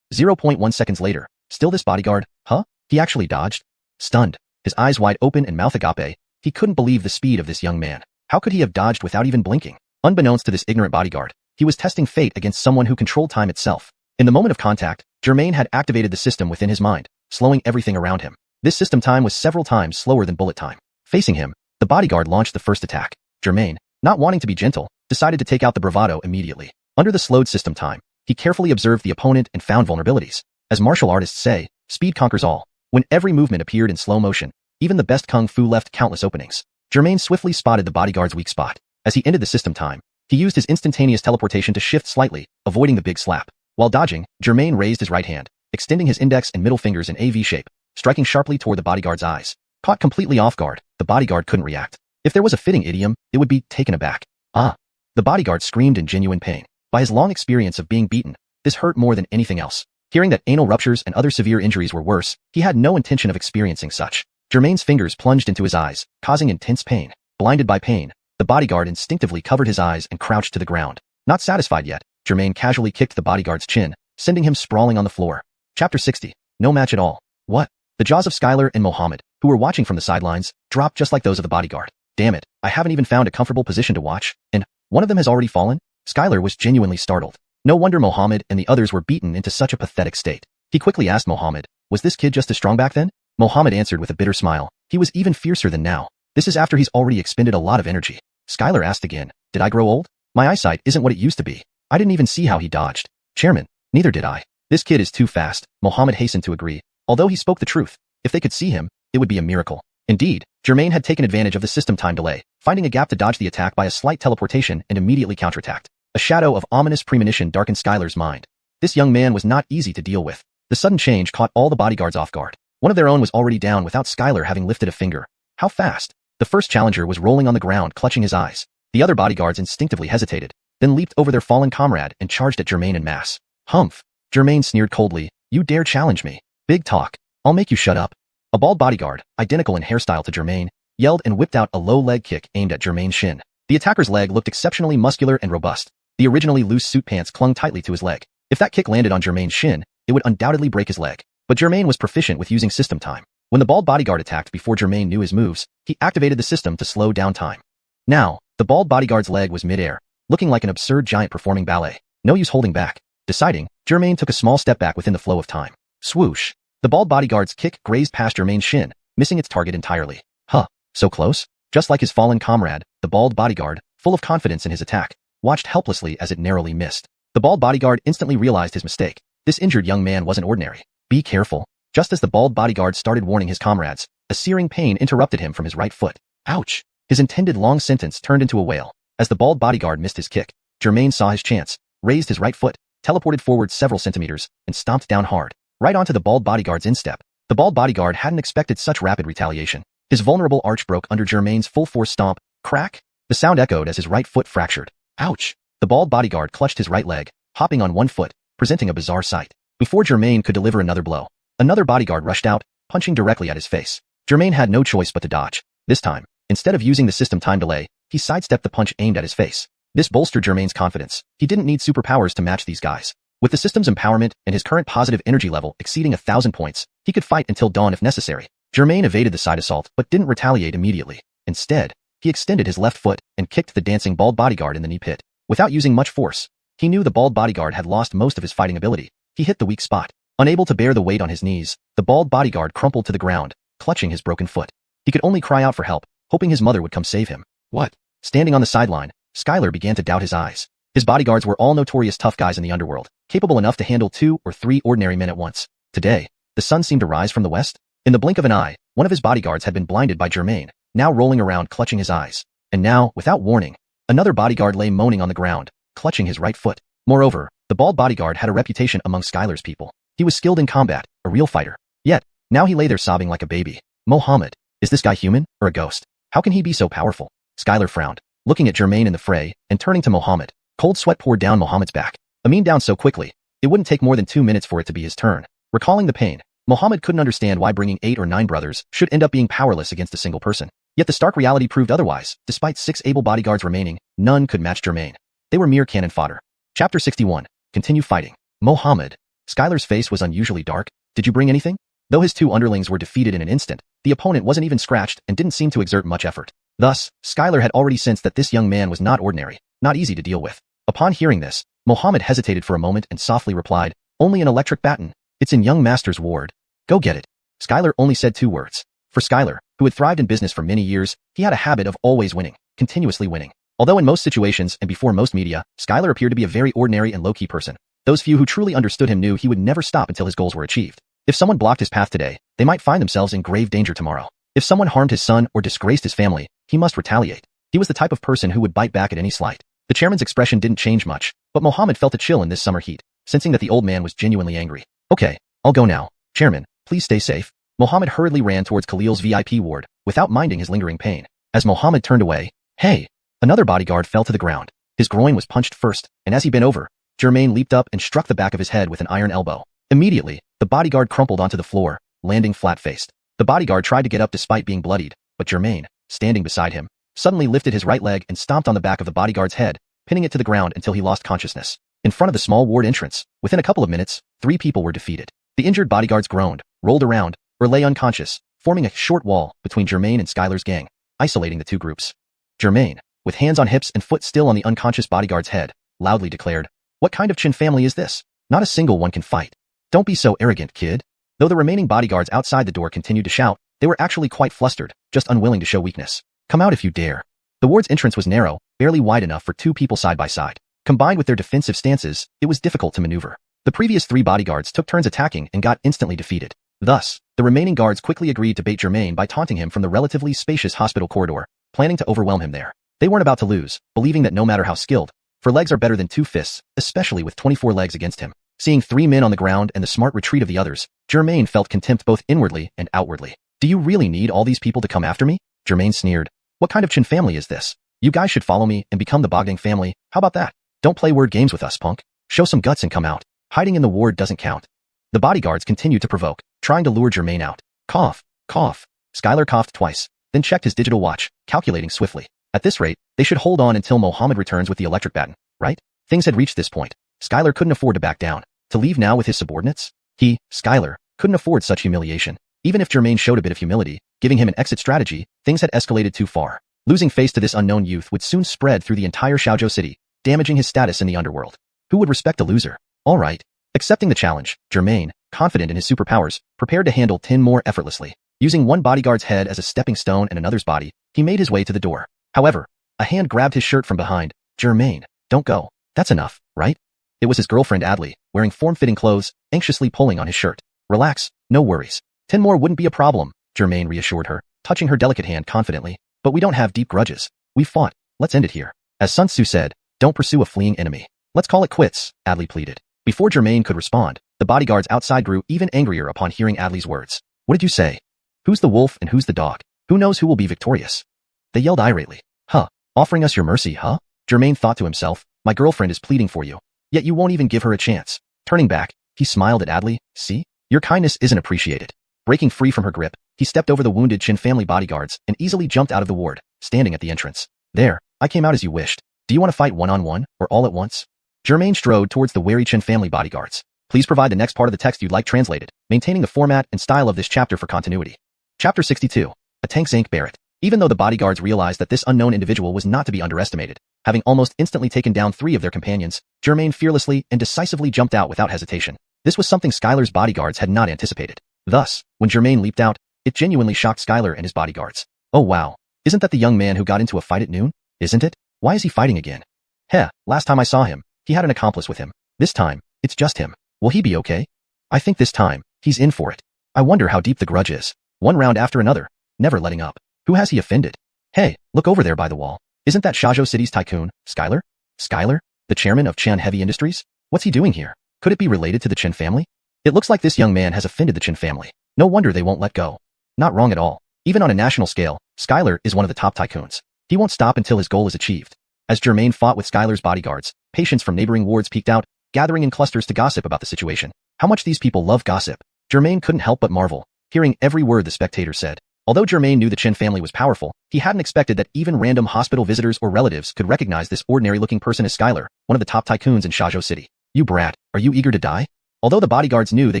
0.1 seconds later, still this bodyguard, huh? He actually dodged? Stunned, his eyes wide open and mouth agape, he couldn't believe the speed of this young man. How could he have dodged without even blinking? Unbeknownst to this ignorant bodyguard, he was testing fate against someone who controlled time itself. In the moment of contact, Germain had activated the system within his mind, slowing everything around him. This system time was several times slower than bullet time. Facing him, the bodyguard launched the first attack. Germain, not wanting to be gentle, decided to take out the bravado immediately. Under the slowed system time, he carefully observed the opponent and found vulnerabilities. As martial artists say, speed conquers all. When every movement appeared in slow motion, even the best kung fu left countless openings. Germain swiftly spotted the bodyguard's weak spot. As he ended the system time, he used his instantaneous teleportation to shift slightly, avoiding the big slap. While dodging, Germain raised his right hand, extending his index and middle fingers in a V shape, striking sharply toward the bodyguard's eyes. Caught completely off guard, the bodyguard couldn't react. If there was a fitting idiom, it would be taken aback. Ah! The bodyguard screamed in genuine pain. By his long experience of being beaten, this hurt more than anything else. Hearing that anal ruptures and other severe injuries were worse, he had no intention of experiencing such. Germain's fingers plunged into his eyes, causing intense pain. Blinded by pain, the bodyguard instinctively covered his eyes and crouched to the ground. Not satisfied yet, Germain casually kicked the bodyguard's chin, sending him sprawling on the floor. Chapter 60. No match at all. What? The jaws of Skylar and Mohammed, who were watching from the sidelines, dropped just like those of the bodyguard. Damn it, I haven't even found a comfortable position to watch, and one of them has already fallen? Skylar was genuinely startled. No wonder Mohammed and the others were beaten into such a pathetic state. He quickly asked Mohammed, was this kid just as strong back then? Mohammed answered with a bitter smile, he was even fiercer than now. This is after he's already expended a lot of energy. Skylar asked again, did I grow old? My eyesight isn't what it used to be. I didn't even see how he dodged. Chairman, neither did I. This kid is too fast, Mohammed hastened to agree. Although he spoke the truth, if they could see him, it would be a miracle. Indeed, Germain had taken advantage of the system time delay, finding a gap to dodge the attack by a slight teleportation and immediately counterattacked. A shadow of ominous premonition darkened Skylar's mind. This young man was not easy to deal with. The sudden change caught all the bodyguards off guard. One of their own was already down without Skylar having lifted a finger. How fast? The first challenger was rolling on the ground, clutching his eyes. The other bodyguards instinctively hesitated, then leaped over their fallen comrade and charged at Germain en masse. Humph! Germain sneered coldly, you dare challenge me? Big talk. I'll make you shut up. A bald bodyguard, identical in hairstyle to Germain, yelled and whipped out a low leg kick aimed at Germain's shin. The attacker's leg looked exceptionally muscular and robust. The originally loose suit pants clung tightly to his leg. If that kick landed on Germain's shin, it would undoubtedly break his leg. But Germain was proficient with using system time. When the bald bodyguard attacked before Germain knew his moves, he activated the system to slow down time. Now, the bald bodyguard's leg was mid-air, looking like an absurd giant performing ballet. No use holding back. Deciding, Germain took a small step back within the flow of time. Swoosh! The bald bodyguard's kick grazed past Germain's shin, missing its target entirely. Huh, so close? Just like his fallen comrade, the bald bodyguard, full of confidence in his attack, watched helplessly as it narrowly missed. The bald bodyguard instantly realized his mistake. This injured young man wasn't ordinary. Be careful. Just as the bald bodyguard started warning his comrades, a searing pain interrupted him from his right foot. Ouch! His intended long sentence turned into a wail. As the bald bodyguard missed his kick, Germain saw his chance, raised his right foot, teleported forward several centimeters, and stomped down hard, right onto the bald bodyguard's instep. The bald bodyguard hadn't expected such rapid retaliation. His vulnerable arch broke under Germain's full-force stomp. Crack! The sound echoed as his right foot fractured. Ouch! The bald bodyguard clutched his right leg, hopping on one foot, presenting a bizarre sight. Before Germain could deliver another blow, another bodyguard rushed out, punching directly at his face. Germain had no choice but to dodge. This time, instead of using the system time delay, he sidestepped the punch aimed at his face. This bolstered Germain's confidence. He didn't need superpowers to match these guys. With the system's empowerment and his current positive energy level exceeding 1,000 points, he could fight until dawn if necessary. Germain evaded the side assault but didn't retaliate immediately. Instead, he extended his left foot and kicked the dancing bald bodyguard in the knee pit. Without using much force, he knew the bald bodyguard had lost most of his fighting ability. He hit the weak spot. Unable to bear the weight on his knees, the bald bodyguard crumpled to the ground, clutching his broken foot. He could only cry out for help, hoping his mother would come save him. What? Standing on the sideline, Skylar began to doubt his eyes. His bodyguards were all notorious tough guys in the underworld, capable enough to handle 2 or 3 ordinary men at once. Today, the sun seemed to rise from the west. In the blink of an eye, one of his bodyguards had been blinded by Germain, now rolling around clutching his eyes. And now, without warning, another bodyguard lay moaning on the ground, clutching his right foot. Moreover, the bald bodyguard had a reputation among Skylar's people. He was skilled in combat, a real fighter. Yet, now he lay there sobbing like a baby. Mohammed, is this guy human or a ghost? How can he be so powerful? Skylar frowned, looking at Germain in the fray, and turning to Mohammed. Cold sweat poured down Mohammed's back. Amin down so quickly, it wouldn't take more than 2 minutes for it to be his turn. Recalling the pain, Mohammed couldn't understand why bringing 8 or 9 brothers should end up being powerless against a single person. Yet the stark reality proved otherwise. Despite 6 able bodyguards remaining, none could match Germain. They were mere cannon fodder. Chapter 61. Continue fighting. Mohammed. Skylar's face was unusually dark. Did you bring anything? Though his 2 underlings were defeated in an instant, the opponent wasn't even scratched and didn't seem to exert much effort. Thus, Skylar had already sensed that this young man was not ordinary, not easy to deal with. Upon hearing this, Mohammed hesitated for a moment and softly replied, "Only an electric baton. It's in young master's ward. Go get it." Skylar only said 2 words. For Skylar, who had thrived in business for many years, he had a habit of always winning, continuously winning. Although in most situations and before most media, Skylar appeared to be a very ordinary and low-key person. Those few who truly understood him knew he would never stop until his goals were achieved. If someone blocked his path today, they might find themselves in grave danger tomorrow. If someone harmed his son or disgraced his family, he must retaliate. He was the type of person who would bite back at any slight. The chairman's expression didn't change much, but Mohammed felt a chill in this summer heat, sensing that the old man was genuinely angry. "Okay, I'll go now. Chairman, please stay safe." Mohammed hurriedly ran towards Khalil's VIP ward, without minding his lingering pain. As Mohammed turned away, "Hey!" Another bodyguard fell to the ground. His groin was punched first, and as he bent over, Germain leaped up and struck the back of his head with an iron elbow. Immediately, the bodyguard crumpled onto the floor, landing flat-faced. The bodyguard tried to get up despite being bloodied, but Germain, standing beside him, suddenly lifted his right leg and stomped on the back of the bodyguard's head, pinning it to the ground until he lost consciousness. In front of the small ward entrance, within a couple of minutes, 3 people were defeated. The injured bodyguards groaned, rolled around, or lay unconscious, forming a short wall between Germain and Skylar's gang, isolating the 2 groups. Germain, with hands on hips and foot still on the unconscious bodyguard's head, loudly declared, "What kind of Chin family is this? Not a single one can fight. Don't be so arrogant, kid." Though the remaining bodyguards outside the door continued to shout, they were actually quite flustered, just unwilling to show weakness. "Come out if you dare." The ward's entrance was narrow, barely wide enough for 2 people side by side. Combined with their defensive stances, it was difficult to maneuver. The previous 3 bodyguards took turns attacking and got instantly defeated. Thus, the remaining guards quickly agreed to bait Germain by taunting him from the relatively spacious hospital corridor, planning to overwhelm him there. They weren't about to lose, believing that no matter how skilled, 4 legs are better than 2 fists, especially with 24 legs against him. Seeing 3 men on the ground and the smart retreat of the others, Germain felt contempt both inwardly and outwardly. "Do you really need all these people to come after me?" Germain sneered. "What kind of Chin family is this? You guys should follow me and become the Bogdang family. How about that? Don't play word games with us, punk. Show some guts and come out. Hiding in the ward doesn't count." The bodyguards continued to provoke, trying to lure Germain out. Cough, cough. Skylar coughed twice, then checked his digital watch, calculating swiftly. At this rate, they should hold on until Mohammed returns with the electric baton, right? Things had reached this point. Skylar couldn't afford to back down. To leave now with his subordinates? He, Skylar, couldn't afford such humiliation. Even if Germain showed a bit of humility, giving him an exit strategy, things had escalated too far. Losing face to this unknown youth would soon spread through the entire Xiaozhou city, damaging his status in the underworld. Who would respect a loser? All right. Accepting the challenge, Germain, confident in his superpowers, prepared to handle 10 more effortlessly. Using one bodyguard's head as a stepping stone and another's body, he made his way to the door. However, a hand grabbed his shirt from behind. "Germain, don't go. That's enough, right?" It was his girlfriend Adli, wearing form-fitting clothes, anxiously pulling on his shirt. "Relax, no worries. 10 more wouldn't be a problem," Germain reassured her, touching her delicate hand confidently. "But we don't have deep grudges. We fought. Let's end it here." As Sun Tzu said, don't pursue a fleeing enemy. Let's call it quits, Adley pleaded. Before Germain could respond, the bodyguards outside grew even angrier upon hearing Adley's words. What did you say? Who's the wolf and who's the dog? Who knows who will be victorious? They yelled irately. Huh, offering us your mercy, huh? Germain thought to himself, my girlfriend is pleading for you. Yet you won't even give her a chance. Turning back, he smiled at Adley. See? Your kindness isn't appreciated. Breaking free from her grip, he stepped over the wounded Qin family bodyguards and easily jumped out of the ward, standing at the entrance. There, I came out as you wished. Do you want to fight one-on-one, or all at once? Germain strode towards the wary Qin family bodyguards. Please provide the next part of the text you'd like translated, maintaining the format and style of this chapter for continuity. Chapter 62. A Tank Zank Barrett. Even though the bodyguards realized that this unknown individual was not to be underestimated, having almost instantly taken down 3 of their companions, Germain fearlessly and decisively jumped out without hesitation. This was something Skylar's bodyguards had not anticipated. Thus, when Germain leaped out, it genuinely shocked Skylar and his bodyguards. Oh wow, isn't that the young man who got into a fight at noon? Isn't it? Why is he fighting again? Heh, last time I saw him, he had an accomplice with him. This time, it's just him. Will he be okay? I think this time, he's in for it. I wonder how deep the grudge is. One round after another, never letting up. Who has he offended? Hey, look over there by the wall. Isn't that Shazhou City's tycoon, Skylar? Skylar? The chairman of Qian Heavy Industries? What's he doing here? Could it be related to the Qin family? It looks like this young man has offended the Qin family. No wonder they won't let go. Not wrong at all. Even on a national scale, Skylar is one of the top tycoons. He won't stop until his goal is achieved. As Germain fought with Skylar's bodyguards, patients from neighboring wards peeked out, gathering in clusters to gossip about the situation. How much these people love gossip. Germain couldn't help but marvel, hearing every word the spectators said. Although Germain knew the Qin family was powerful, he hadn't expected that even random hospital visitors or relatives could recognize this ordinary-looking person as Skylar, one of the top tycoons in Shazhou City. You brat, are you eager to die? Although the bodyguards knew they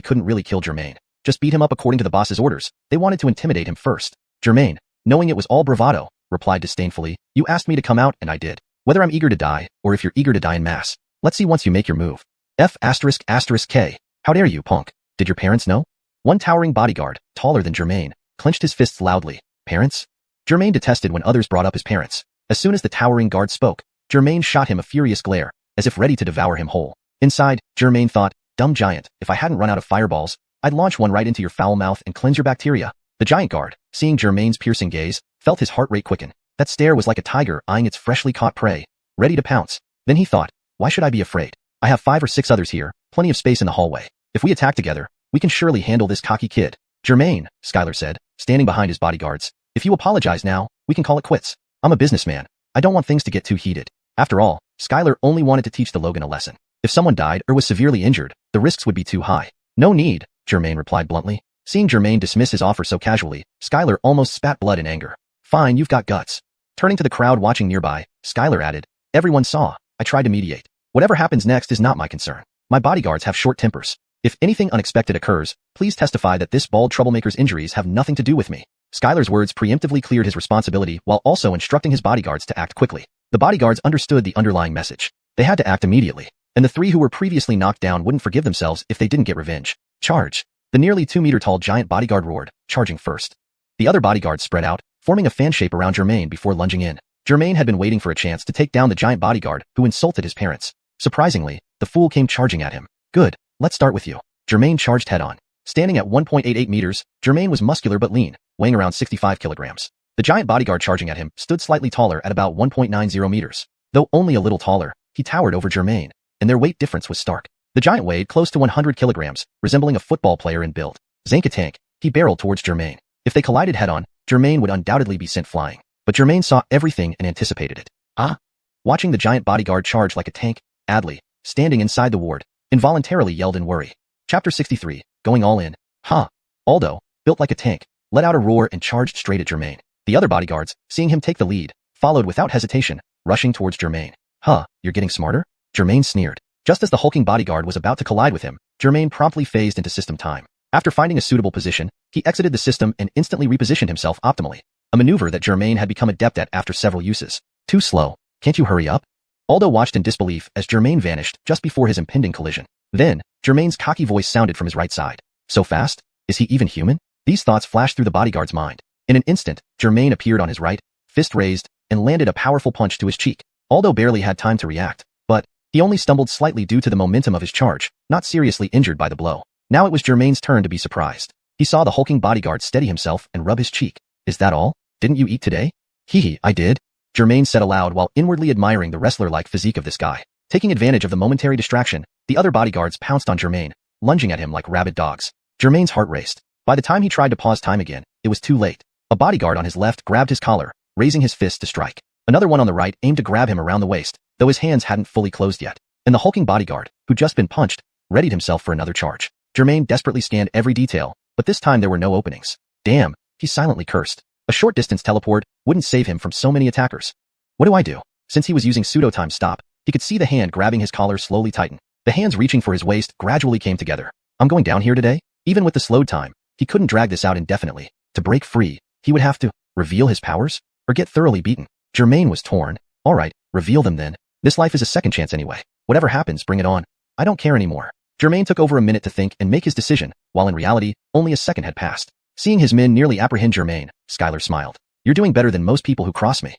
couldn't really kill Germain, just beat him up according to the boss's orders, they wanted to intimidate him first. Germain, knowing it was all bravado, replied disdainfully, you asked me to come out and I did. Whether I'm eager to die, or if you're eager to die in mass. Let's see once you make your move. F***K. How dare you, punk? Did your parents know? One towering bodyguard, taller than Germain, clenched his fists loudly. Parents? Germain detested when others brought up his parents. As soon as the towering guard spoke, Germain shot him a furious glare, as if ready to devour him whole. Inside, Germain thought, dumb giant, if I hadn't run out of fireballs, I'd launch one right into your foul mouth and cleanse your bacteria. The giant guard, seeing Germain's piercing gaze, felt his heart rate quicken. That stare was like a tiger eyeing its freshly caught prey, ready to pounce. Then he thought, why should I be afraid? I have 5 or 6 others here, plenty of space in the hallway. If we attack together, we can surely handle this cocky kid. Germain, Skylar said, standing behind his bodyguards, if you apologize now, we can call it quits. I'm a businessman. I don't want things to get too heated. After all, Skylar only wanted to teach the Logan a lesson. If someone died or was severely injured, the risks would be too high. No need, Germain replied bluntly. Seeing Germain dismiss his offer so casually, Skylar almost spat blood in anger. Fine, you've got guts. Turning to the crowd watching nearby, Skylar added, everyone saw. I tried to mediate. Whatever happens next is not my concern. My bodyguards have short tempers. If anything unexpected occurs, please testify that this bald troublemaker's injuries have nothing to do with me. Skylar's words preemptively cleared his responsibility while also instructing his bodyguards to act quickly. The bodyguards understood the underlying message. They had to act immediately, and the 3 who were previously knocked down wouldn't forgive themselves if they didn't get revenge. Charge! The nearly 2-meter-tall giant bodyguard roared, charging first. The other bodyguards spread out, forming a fan shape around Germain before lunging in. Germain had been waiting for a chance to take down the giant bodyguard who insulted his parents. Surprisingly, the fool came charging at him. Good, let's start with you. Germain charged head-on. Standing at 1.88 meters, Germain was muscular but lean, weighing around 65 kilograms. The giant bodyguard charging at him stood slightly taller at about 1.90 meters. Though only a little taller, he towered over Germain, and their weight difference was stark. The giant weighed close to 100 kilograms, resembling a football player in build. Zank-a-tank, he barreled towards Germain. If they collided head-on, Germain would undoubtedly be sent flying. But Germain saw everything and anticipated it. Ah! Watching the giant bodyguard charge like a tank, Adley, standing inside the ward, involuntarily yelled in worry. Chapter 63, Going All In. Ha! Aldo, built like a tank, let out a roar and charged straight at Germain. The other bodyguards, seeing him take the lead, followed without hesitation, rushing towards Germain. Huh, you're getting smarter? Germain sneered. Just as the hulking bodyguard was about to collide with him, Germain promptly phased into system time. After finding a suitable position, he exited the system and instantly repositioned himself optimally. A maneuver that Germain had become adept at after several uses. Too slow. Can't you hurry up? Aldo watched in disbelief as Germain vanished just before his impending collision. Then, Germain's cocky voice sounded from his right side. So fast? Is he even human? These thoughts flashed through the bodyguard's mind. In an instant, Germain appeared on his right, fist raised, and landed a powerful punch to his cheek. Aldo barely had time to react, but he only stumbled slightly due to the momentum of his charge, not seriously injured by the blow. Now it was Germain's turn to be surprised. He saw the hulking bodyguard steady himself and rub his cheek. Is that all? Didn't you eat today? Hee, I did. Germain said aloud while inwardly admiring the wrestler-like physique of this guy. Taking advantage of the momentary distraction, the other bodyguards pounced on Germain, lunging at him like rabid dogs. Germain's heart raced. By the time he tried to pause time again, it was too late. A bodyguard on his left grabbed his collar, raising his fist to strike. Another one on the right aimed to grab him around the waist, though his hands hadn't fully closed yet. And the hulking bodyguard, who'd just been punched, readied himself for another charge. Germain desperately scanned every detail, but this time there were no openings. Damn, he silently cursed. A short distance teleport wouldn't save him from so many attackers. What do I do? Since he was using pseudo-time stop, he could see the hand grabbing his collar slowly tighten. The hands reaching for his waist gradually came together. I'm going down here today? Even with the slowed time, he couldn't drag this out indefinitely. To break free, he would have to reveal his powers or get thoroughly beaten. Germain was torn. All right, reveal them then. This life is a second chance anyway. Whatever happens, bring it on. I don't care anymore. Germain took over a minute to think and make his decision, while in reality, only a second had passed. Seeing his men nearly apprehend Germain, Skylar smiled. You're doing better than most people who cross me.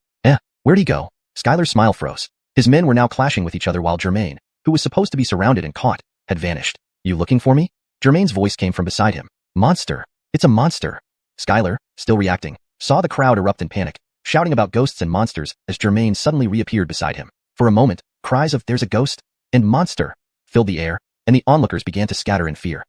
Where'd he go? Skylar's smile froze. His men were now clashing with each other while Germain, who was supposed to be surrounded and caught, had vanished. You looking for me? Germain's voice came from beside him. Monster. It's a monster. Skylar, still reacting, saw the crowd erupt in panic, shouting about ghosts and monsters as Germain suddenly reappeared beside him. For a moment, cries of "there's a ghost" and "monster" filled the air, and the onlookers began to scatter in fear.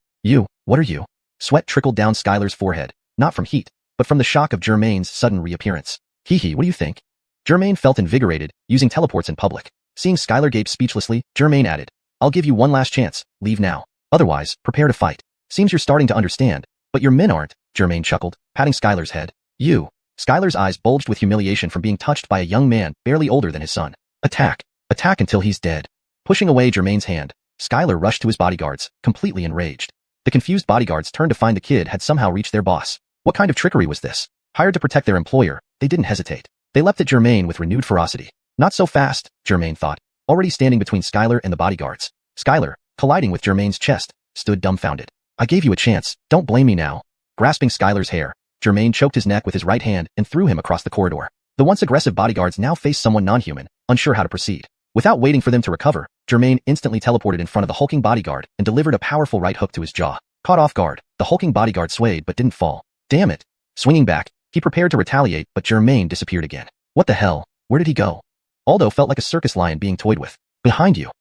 What are you? Sweat trickled down Skylar's forehead, not from heat, but from the shock of Germain's sudden reappearance. Hee, what do you think? Germain felt invigorated, using teleports in public. Seeing Skylar gape speechlessly, Germain added, I'll give you one last chance, leave now. Otherwise, prepare to fight. Seems you're starting to understand, but your men aren't, Germain chuckled, patting Skylar's head. Skylar's eyes bulged with humiliation from being touched by a young man barely older than his son. Attack until he's dead. Pushing away Germain's hand, Skylar rushed to his bodyguards, completely enraged. The confused bodyguards turned to find the kid had somehow reached their boss. What kind of trickery was this? Hired to protect their employer, they didn't hesitate. They leapt at Germain with renewed ferocity. Not so fast, Germain thought, already standing between Skylar and the bodyguards. Skylar, colliding with Germain's chest, stood dumbfounded. I gave you a chance, don't blame me now. Grasping Skylar's hair, Germain choked his neck with his right hand and threw him across the corridor. The once aggressive bodyguards now faced someone non-human, unsure how to proceed. Without waiting for them to recover, Germain instantly teleported in front of the hulking bodyguard and delivered a powerful right hook to his jaw. Caught off guard, the hulking bodyguard swayed but didn't fall. Damn it. Swinging back, he prepared to retaliate, but Germain disappeared again. What the hell? Where did he go? Aldo felt like a circus lion being toyed with. Behind you.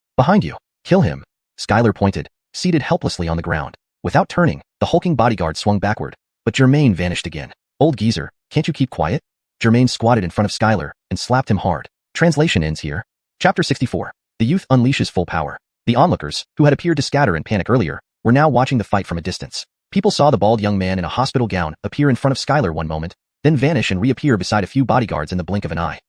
Kill him. Skylar pointed, seated helplessly on the ground. Without turning, the hulking bodyguard swung backward, but Germain vanished again. Old geezer, can't you keep quiet? Germain squatted in front of Skylar and slapped him hard. Translation ends here. Chapter 64. The youth unleashes full power. The onlookers, who had appeared to scatter in panic earlier, were now watching the fight from a distance. People saw the bald young man in a hospital gown appear in front of Skylar one moment, then vanish and reappear beside a few bodyguards in the blink of an eye.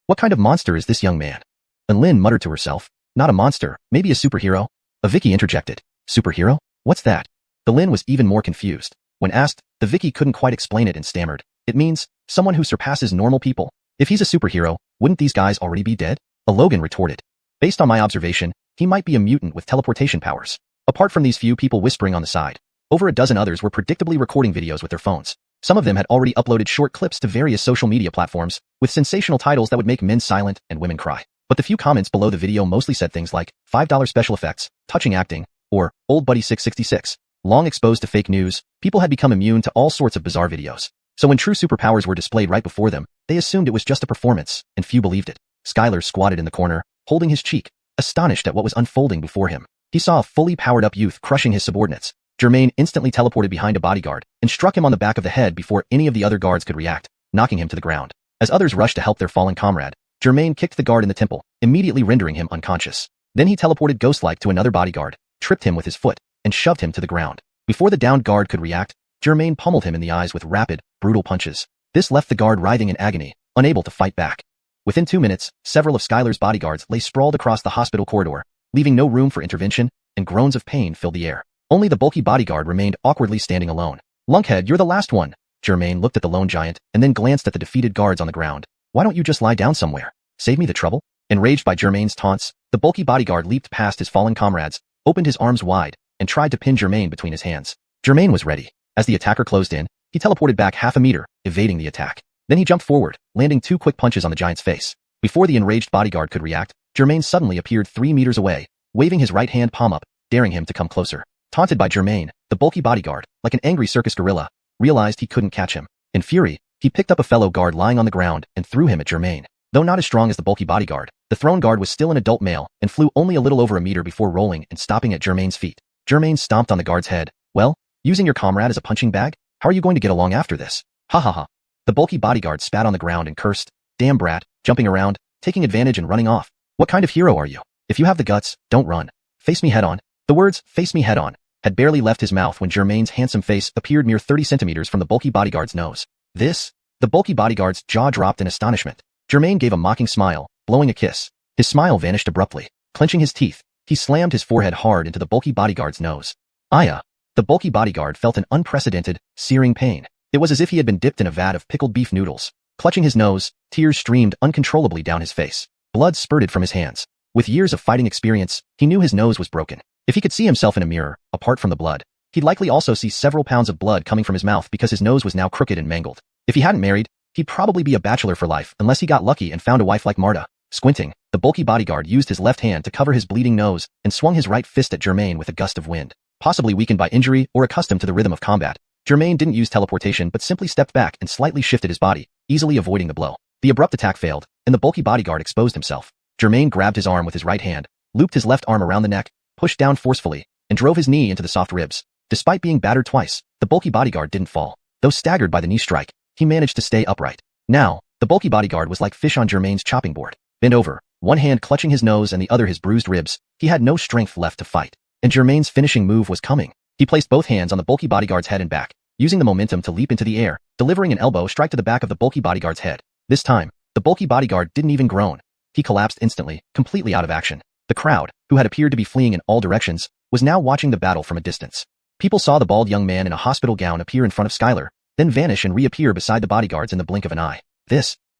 What kind of monster is this young man? And Lynn muttered to herself. Not a monster, maybe a superhero? A Vicky interjected. Superhero? What's that? The Lynn was even more confused. When asked, the Vicky couldn't quite explain it and stammered. It means, someone who surpasses normal people. If he's a superhero, wouldn't these guys already be dead? A Logan retorted. Based on my observation, he might be a mutant with teleportation powers. Apart from these few people whispering on the side, over a dozen others were predictably recording videos with their phones. Some of them had already uploaded short clips to various social media platforms, with sensational titles that would make men silent and women cry. But the few comments below the video mostly said things like, $5 special effects, touching acting, or, Old Buddy 666. Long exposed to fake news, people had become immune to all sorts of bizarre videos. So when true superpowers were displayed right before them, they assumed it was just a performance, and few believed it. Skylar squatted in the corner, holding his cheek, astonished at what was unfolding before him. He saw a fully powered-up youth crushing his subordinates. Germain instantly teleported behind a bodyguard and struck him on the back of the head before any of the other guards could react, knocking him to the ground. As others rushed to help their fallen comrade, Germain kicked the guard in the temple, immediately rendering him unconscious. Then he teleported ghost-like to another bodyguard, tripped him with his foot, and shoved him to the ground. Before the downed guard could react, Germain pummeled him in the eyes with rapid, brutal punches. This left the guard writhing in agony, unable to fight back. Within 2 minutes, several of Skylar's bodyguards lay sprawled across the hospital corridor, leaving no room for intervention, and groans of pain filled the air. Only the bulky bodyguard remained awkwardly standing alone. Lunkhead, you're the last one. Germain looked at the lone giant and then glanced at the defeated guards on the ground. Why don't you just lie down somewhere? Save me the trouble? Enraged by Germain's taunts, the bulky bodyguard leaped past his fallen comrades, opened his arms wide, and tried to pin Germain between his hands. Germain was ready. As the attacker closed in, he teleported back half a meter, evading the attack. Then he jumped forward, landing 2 quick punches on the giant's face. Before the enraged bodyguard could react, Germain suddenly appeared 3 meters away, waving his right hand palm up, daring him to come closer. Taunted by Germain, the bulky bodyguard, like an angry circus gorilla, realized he couldn't catch him. In fury, he picked up a fellow guard lying on the ground and threw him at Germain. Though not as strong as the bulky bodyguard, the throne guard was still an adult male and flew only a little over a meter before rolling and stopping at Germain's feet. Germain stomped on the guard's head. Well, using your comrade as a punching bag? How are you going to get along after this? Ha ha ha. The bulky bodyguard spat on the ground and cursed. Damn brat, jumping around, taking advantage and running off. What kind of hero are you? If you have the guts, don't run. Face me head on. The words, face me head on, had barely left his mouth when Germain's handsome face appeared mere 30 centimeters from the bulky bodyguard's nose. This? The bulky bodyguard's jaw dropped in astonishment. Germain gave a mocking smile, blowing a kiss. His smile vanished abruptly. Clenching his teeth, he slammed his forehead hard into the bulky bodyguard's nose. Aya! The bulky bodyguard felt an unprecedented, searing pain. It was as if he had been dipped in a vat of pickled beef noodles. Clutching his nose, tears streamed uncontrollably down his face. Blood spurted from his hands. With years of fighting experience, he knew his nose was broken. If he could see himself in a mirror, apart from the blood, he'd likely also see several pounds of blood coming from his mouth because his nose was now crooked and mangled. If he hadn't married, he'd probably be a bachelor for life unless he got lucky and found a wife like Marta. Squinting, the bulky bodyguard used his left hand to cover his bleeding nose and swung his right fist at Germain with a gust of wind. Possibly weakened by injury or accustomed to the rhythm of combat, Germain didn't use teleportation but simply stepped back and slightly shifted his body, easily avoiding the blow. The abrupt attack failed, and the bulky bodyguard exposed himself. Germain grabbed his arm with his right hand, looped his left arm around the neck, pushed down forcefully, and drove his knee into the soft ribs. Despite being battered twice, the bulky bodyguard didn't fall. Though staggered by the knee strike, he managed to stay upright. Now, the bulky bodyguard was like fish on Germain's chopping board. Bent over, one hand clutching his nose and the other his bruised ribs, he had no strength left to fight. And Germain's finishing move was coming. He placed both hands on the bulky bodyguard's head and back, using the momentum to leap into the air, delivering an elbow strike to the back of the bulky bodyguard's head. This time, the bulky bodyguard didn't even groan. He collapsed instantly, completely out of action. The crowd, who had appeared to be fleeing in all directions, was now watching the battle from a distance. People saw the bald young man in a hospital gown appear in front of Skylar, then vanish and reappear beside the bodyguards in the blink of an eye.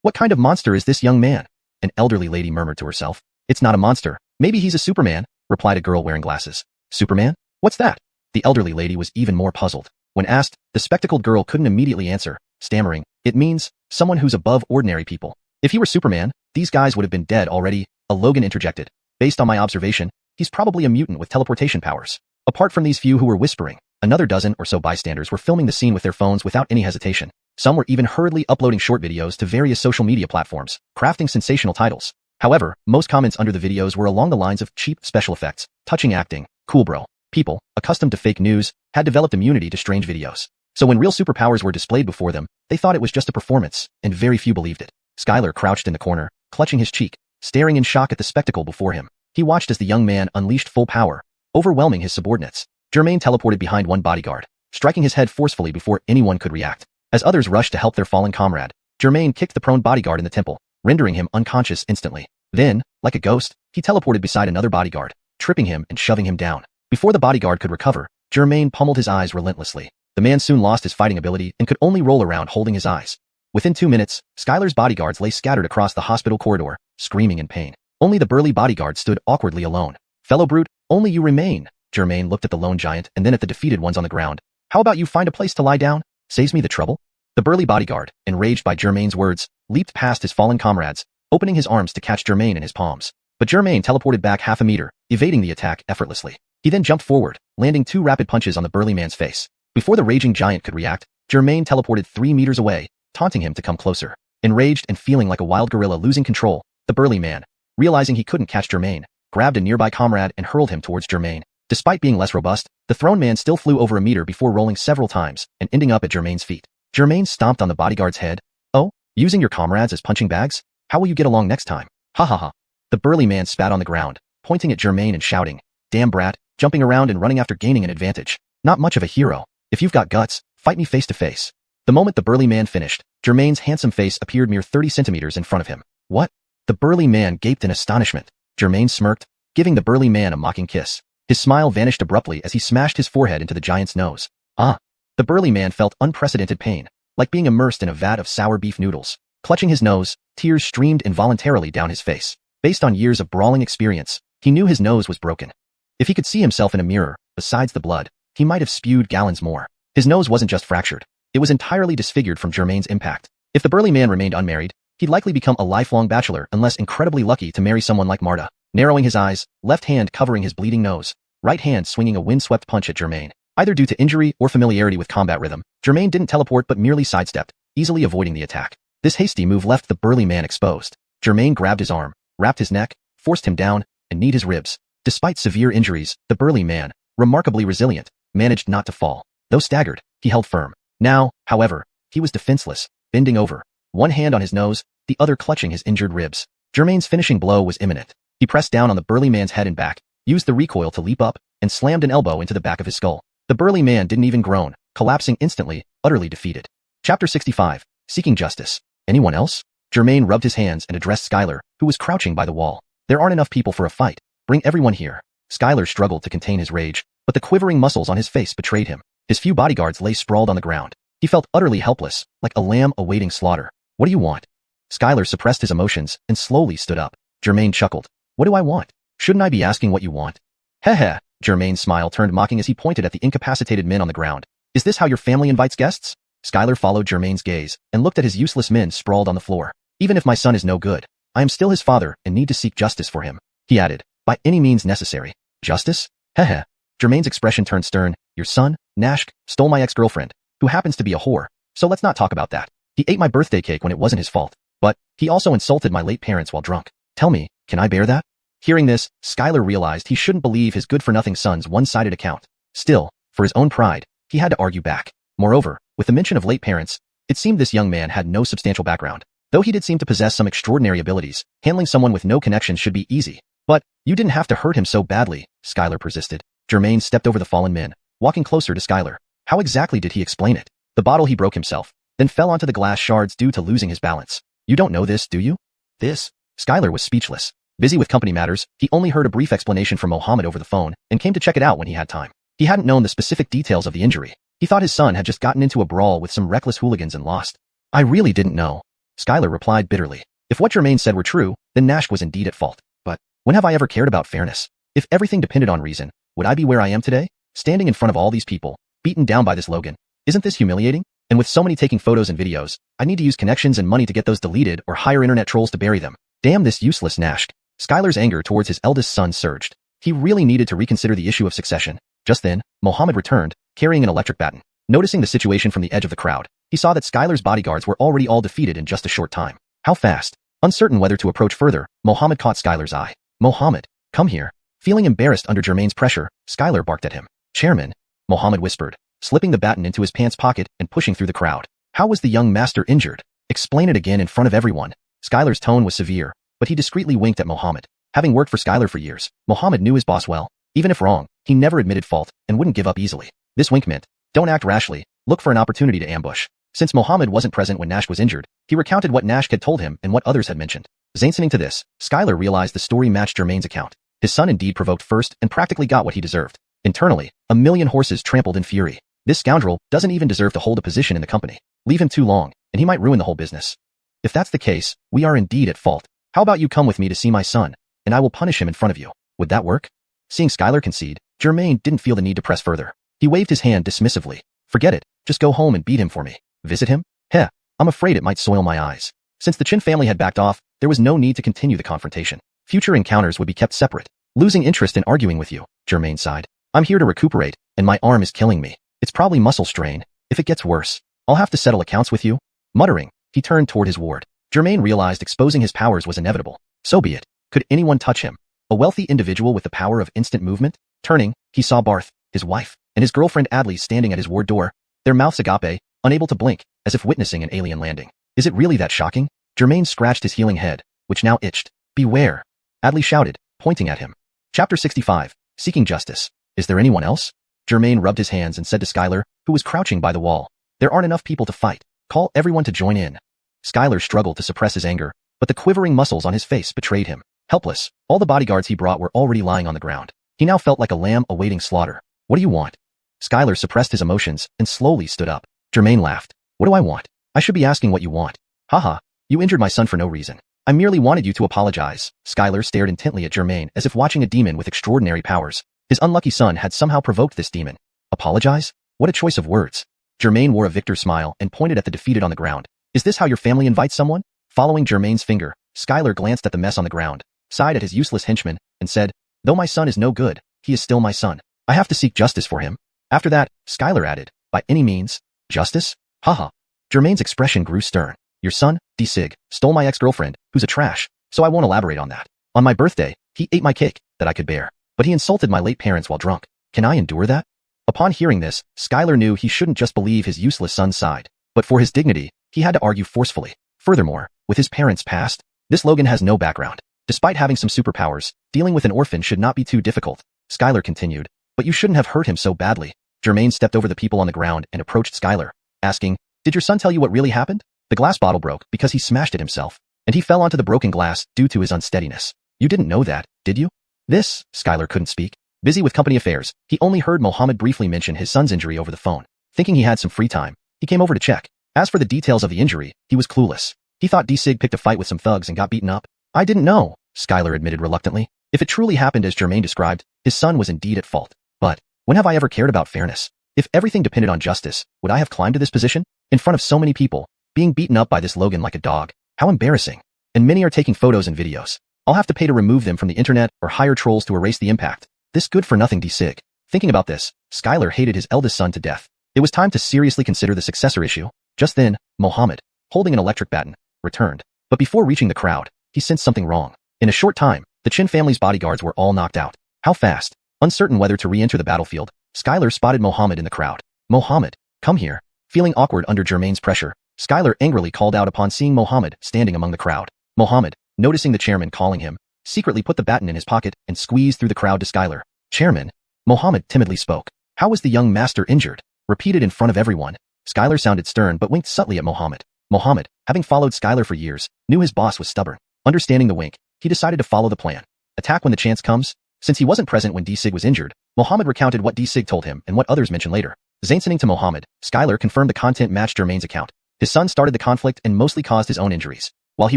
What kind of monster is this young man? An elderly lady murmured to herself. It's not a monster. Maybe he's a Superman, replied a girl wearing glasses. Superman? What's that? The elderly lady was even more puzzled. When asked, the spectacled girl couldn't immediately answer, stammering, it means someone who's above ordinary people. If he were Superman, these guys would have been dead already. Logan interjected. Based on my observation, he's probably a mutant with teleportation powers. Apart from these few who were whispering, another dozen or so bystanders were filming the scene with their phones without any hesitation. Some were even hurriedly uploading short videos to various social media platforms, crafting sensational titles. However, most comments under the videos were along the lines of cheap special effects, touching acting, cool bro. People, accustomed to fake news, had developed immunity to strange videos. So when real superpowers were displayed before them, they thought it was just a performance, and very few believed it. Skylar crouched in the corner, clutching his cheek, staring in shock at the spectacle before him. He watched as the young man unleashed full power, overwhelming his subordinates. Germain teleported behind one bodyguard, striking his head forcefully before anyone could react. As others rushed to help their fallen comrade, Germain kicked the prone bodyguard in the temple, rendering him unconscious instantly. Then, like a ghost, he teleported beside another bodyguard, tripping him and shoving him down. Before the bodyguard could recover, Germain pummeled his eyes relentlessly. The man soon lost his fighting ability and could only roll around holding his eyes. Within 2 minutes, Skylar's bodyguards lay scattered across the hospital corridor, screaming in pain. Only the burly bodyguard stood awkwardly alone. Fellow brute, only you remain. Germain looked at the lone giant and then at the defeated ones on the ground. How about you find a place to lie down? Saves me the trouble? The burly bodyguard, enraged by Germain's words, leaped past his fallen comrades, opening his arms to catch Germain in his palms. But Germain teleported back half a meter, evading the attack effortlessly. He then jumped forward, landing 2 rapid punches on the burly man's face. Before the raging giant could react, Germain teleported 3 meters away, taunting him to come closer. Enraged and feeling like a wild gorilla losing control, the burly man, realizing he couldn't catch Germain, grabbed a nearby comrade and hurled him towards Germain. Despite being less robust, the thrown man still flew over a meter before rolling several times and ending up at Germain's feet. Germain stomped on the bodyguard's head. Oh, using your comrades as punching bags? How will you get along next time? Ha ha ha. The burly man spat on the ground, pointing at Germain and shouting, damn brat, jumping around and running after gaining an advantage. Not much of a hero. If you've got guts, fight me face to face. The moment the burly man finished, Germain's handsome face appeared mere 30 centimeters in front of him. What? The burly man gaped in astonishment. Germain smirked, giving the burly man a mocking kiss. His smile vanished abruptly as he smashed his forehead into the giant's nose. Ah! The burly man felt unprecedented pain, like being immersed in a vat of sour beef noodles. Clutching his nose, tears streamed involuntarily down his face. Based on years of brawling experience, he knew his nose was broken. If he could see himself in a mirror, besides the blood, he might have spewed gallons more. His nose wasn't just fractured. It was entirely disfigured from Germain's impact. If the burly man remained unmarried, he'd likely become a lifelong bachelor unless incredibly lucky to marry someone like Marta. Narrowing his eyes, left hand covering his bleeding nose, right hand swinging a windswept punch at Germain. Either due to injury or familiarity with combat rhythm, Germain didn't teleport but merely sidestepped, easily avoiding the attack. This hasty move left the burly man exposed. Germain grabbed his arm, wrapped his neck, forced him down, and kneed his ribs. Despite severe injuries, the burly man, remarkably resilient, managed not to fall. Though staggered, he held firm. Now, however, he was defenseless, bending over, one hand on his nose, the other clutching his injured ribs. Germain's finishing blow was imminent. He pressed down on the burly man's head and back, used the recoil to leap up, and slammed an elbow into the back of his skull. The burly man didn't even groan, collapsing instantly, utterly defeated. Chapter 65. Seeking Justice. Anyone else? Germain rubbed his hands and addressed Skylar, who was crouching by the wall. There aren't enough people for a fight. Bring everyone here. Skylar struggled to contain his rage, but the quivering muscles on his face betrayed him. His few bodyguards lay sprawled on the ground. He felt utterly helpless, like a lamb awaiting slaughter. What do you want? Skylar suppressed his emotions and slowly stood up. Germain chuckled. What do I want? Shouldn't I be asking what you want? Heh. Germain's smile turned mocking as he pointed at the incapacitated men on the ground. Is this how your family invites guests? Skylar followed Germain's gaze and looked at his useless men sprawled on the floor. Even if my son is no good, I am still his father and need to seek justice for him, he added, by any means necessary. Justice? Heh. Germain's expression turned stern. Your son, Nashk, stole my ex-girlfriend, who happens to be a whore, so let's not talk about that. He ate my birthday cake when it wasn't his fault, but he also insulted my late parents while drunk. Tell me, can I bear that? Hearing this, Skylar realized he shouldn't believe his good-for-nothing son's one-sided account. Still, for his own pride, he had to argue back. Moreover, with the mention of late parents, it seemed this young man had no substantial background. Though he did seem to possess some extraordinary abilities, handling someone with no connections should be easy. But, you didn't have to hurt him so badly, Skylar persisted. Germain stepped over the fallen men, walking closer to Skylar. How exactly did he explain it? The bottle he broke himself, then fell onto the glass shards due to losing his balance. You don't know this, do you? This? Skylar was speechless. Busy with company matters, he only heard a brief explanation from Mohammed over the phone and came to check it out when he had time. He hadn't known the specific details of the injury. He thought his son had just gotten into a brawl with some reckless hooligans and lost. I really didn't know. Skylar replied bitterly. If what Germain said were true, then Nash was indeed at fault. But when have I ever cared about fairness? If everything depended on reason, would I be where I am today? Standing in front of all these people, beaten down by this Logan. Isn't this humiliating? And with so many taking photos and videos, I need to use connections and money to get those deleted or hire internet trolls to bury them. Damn this useless Nash. Skylar's anger towards his eldest son surged. He really needed to reconsider the issue of succession. Just then, Mohammed returned, carrying an electric baton. Noticing the situation from the edge of the crowd, he saw that Skylar's bodyguards were already all defeated in just a short time. How fast? Uncertain whether to approach further, Mohammed caught Skylar's eye. Mohammed, come here. Feeling embarrassed under Germain's pressure, Skylar barked at him. Chairman, Mohammed whispered, slipping the baton into his pants pocket and pushing through the crowd. How was the young master injured? Explain it again in front of everyone. Skylar's tone was severe, but he discreetly winked at Mohammed. Having worked for Skylar for years, Mohammed knew his boss well. Even if wrong, he never admitted fault and wouldn't give up easily. This wink meant, don't act rashly, look for an opportunity to ambush. Since Mohammed wasn't present when Nash was injured, he recounted what Nash had told him and what others had mentioned. Listening to this, Skylar realized the story matched Germain's account. His son indeed provoked first and practically got what he deserved. Internally, a million horses trampled in fury. This scoundrel doesn't even deserve to hold a position in the company. Leave him too long, and he might ruin the whole business. If that's the case, we are indeed at fault. How about you come with me to see my son, and I will punish him in front of you. Would that work? Seeing Skylar concede, Germain didn't feel the need to press further. He waved his hand dismissively. Forget it, just go home and beat him for me. Visit him? Heh, I'm afraid it might soil my eyes. Since the Chin family had backed off, there was no need to continue the confrontation. Future encounters would be kept separate. Losing interest in arguing with you, Germain sighed. I'm here to recuperate, and my arm is killing me. It's probably muscle strain. If it gets worse, I'll have to settle accounts with you. Muttering, he turned toward his ward. Germain realized exposing his powers was inevitable. So be it. Could anyone touch him? A wealthy individual with the power of instant movement? Turning, he saw Barth, his wife, and his girlfriend Adley standing at his ward door, their mouths agape, unable to blink, as if witnessing an alien landing. Is it really that shocking? Germain scratched his healing head, which now itched. Beware! Adley shouted, pointing at him. Chapter 65. Seeking Justice. Is there anyone else? Germain rubbed his hands and said to Skylar, who was crouching by the wall. There aren't enough people to fight. Call everyone to join in. Skylar struggled to suppress his anger, but the quivering muscles on his face betrayed him. Helpless, all the bodyguards he brought were already lying on the ground. He now felt like a lamb awaiting slaughter. What do you want? Skylar suppressed his emotions and slowly stood up. Germain laughed. What do I want? I should be asking what you want. Haha, you injured my son for no reason. I merely wanted you to apologize. Skylar stared intently at Germain as if watching a demon with extraordinary powers. His unlucky son had somehow provoked this demon. Apologize? What a choice of words. Germain wore a victor smile and pointed at the defeated on the ground. Is this how your family invites someone? Following Germain's finger, Skylar glanced at the mess on the ground, sighed at his useless henchman, and said, though my son is no good, he is still my son. I have to seek justice for him. After that, Skylar added, by any means, justice? Haha. Germain's expression grew stern. Your son, D-Sig, stole my ex-girlfriend, who's a trash, so I won't elaborate on that. On my birthday, he ate my cake, that I could bear. But he insulted my late parents while drunk. Can I endure that? Upon hearing this, Skylar knew he shouldn't just believe his useless son's side. But for his dignity, he had to argue forcefully. Furthermore, with his parents' past, this Logan has no background. Despite having some superpowers, dealing with an orphan should not be too difficult. Skylar continued, but you shouldn't have hurt him so badly. Jermaine stepped over the people on the ground and approached Skylar, asking, did your son tell you what really happened? The glass bottle broke because he smashed it himself, and he fell onto the broken glass due to his unsteadiness. You didn't know that, did you? Skylar couldn't speak. Busy with company affairs, he only heard Mohammed briefly mention his son's injury over the phone. Thinking he had some free time, he came over to check. As for the details of the injury, he was clueless. He thought D-Sig picked a fight with some thugs and got beaten up. I didn't know, Skylar admitted reluctantly. If it truly happened as Jermaine described, his son was indeed at fault. But when have I ever cared about fairness? If everything depended on justice, would I have climbed to this position? In front of so many people, being beaten up by this Logan like a dog. How embarrassing. And many are taking photos and videos. I'll have to pay to remove them from the internet or hire trolls to erase the impact. This good-for-nothing D-Sig. Thinking about this, Skylar hated his eldest son to death. It was time to seriously consider the successor issue. Just then, Mohammed, holding an electric baton, returned. But before reaching the crowd, he sensed something wrong. In a short time, the Chen family's bodyguards were all knocked out. How fast? Uncertain whether to re-enter the battlefield, Skylar spotted Mohammed in the crowd. Mohammed, come here. Feeling awkward under Jermaine's pressure, Skylar angrily called out upon seeing Mohammed standing among the crowd. Mohammed, noticing the chairman calling him, secretly put the baton in his pocket and squeezed through the crowd to Skylar. Chairman? Mohammed timidly spoke. How was the young master injured? Repeated in front of everyone. Skylar sounded stern but winked subtly at Mohammed. Mohammed, having followed Skylar for years, knew his boss was stubborn. Understanding the wink, he decided to follow the plan. Attack when the chance comes? Since he wasn't present when D-Sig was injured, Mohammed recounted what D-Sig told him and what others mentioned later. Zainsoning to Mohammed, Skylar confirmed the content matched Jermaine's account. His son started the conflict and mostly caused his own injuries. While he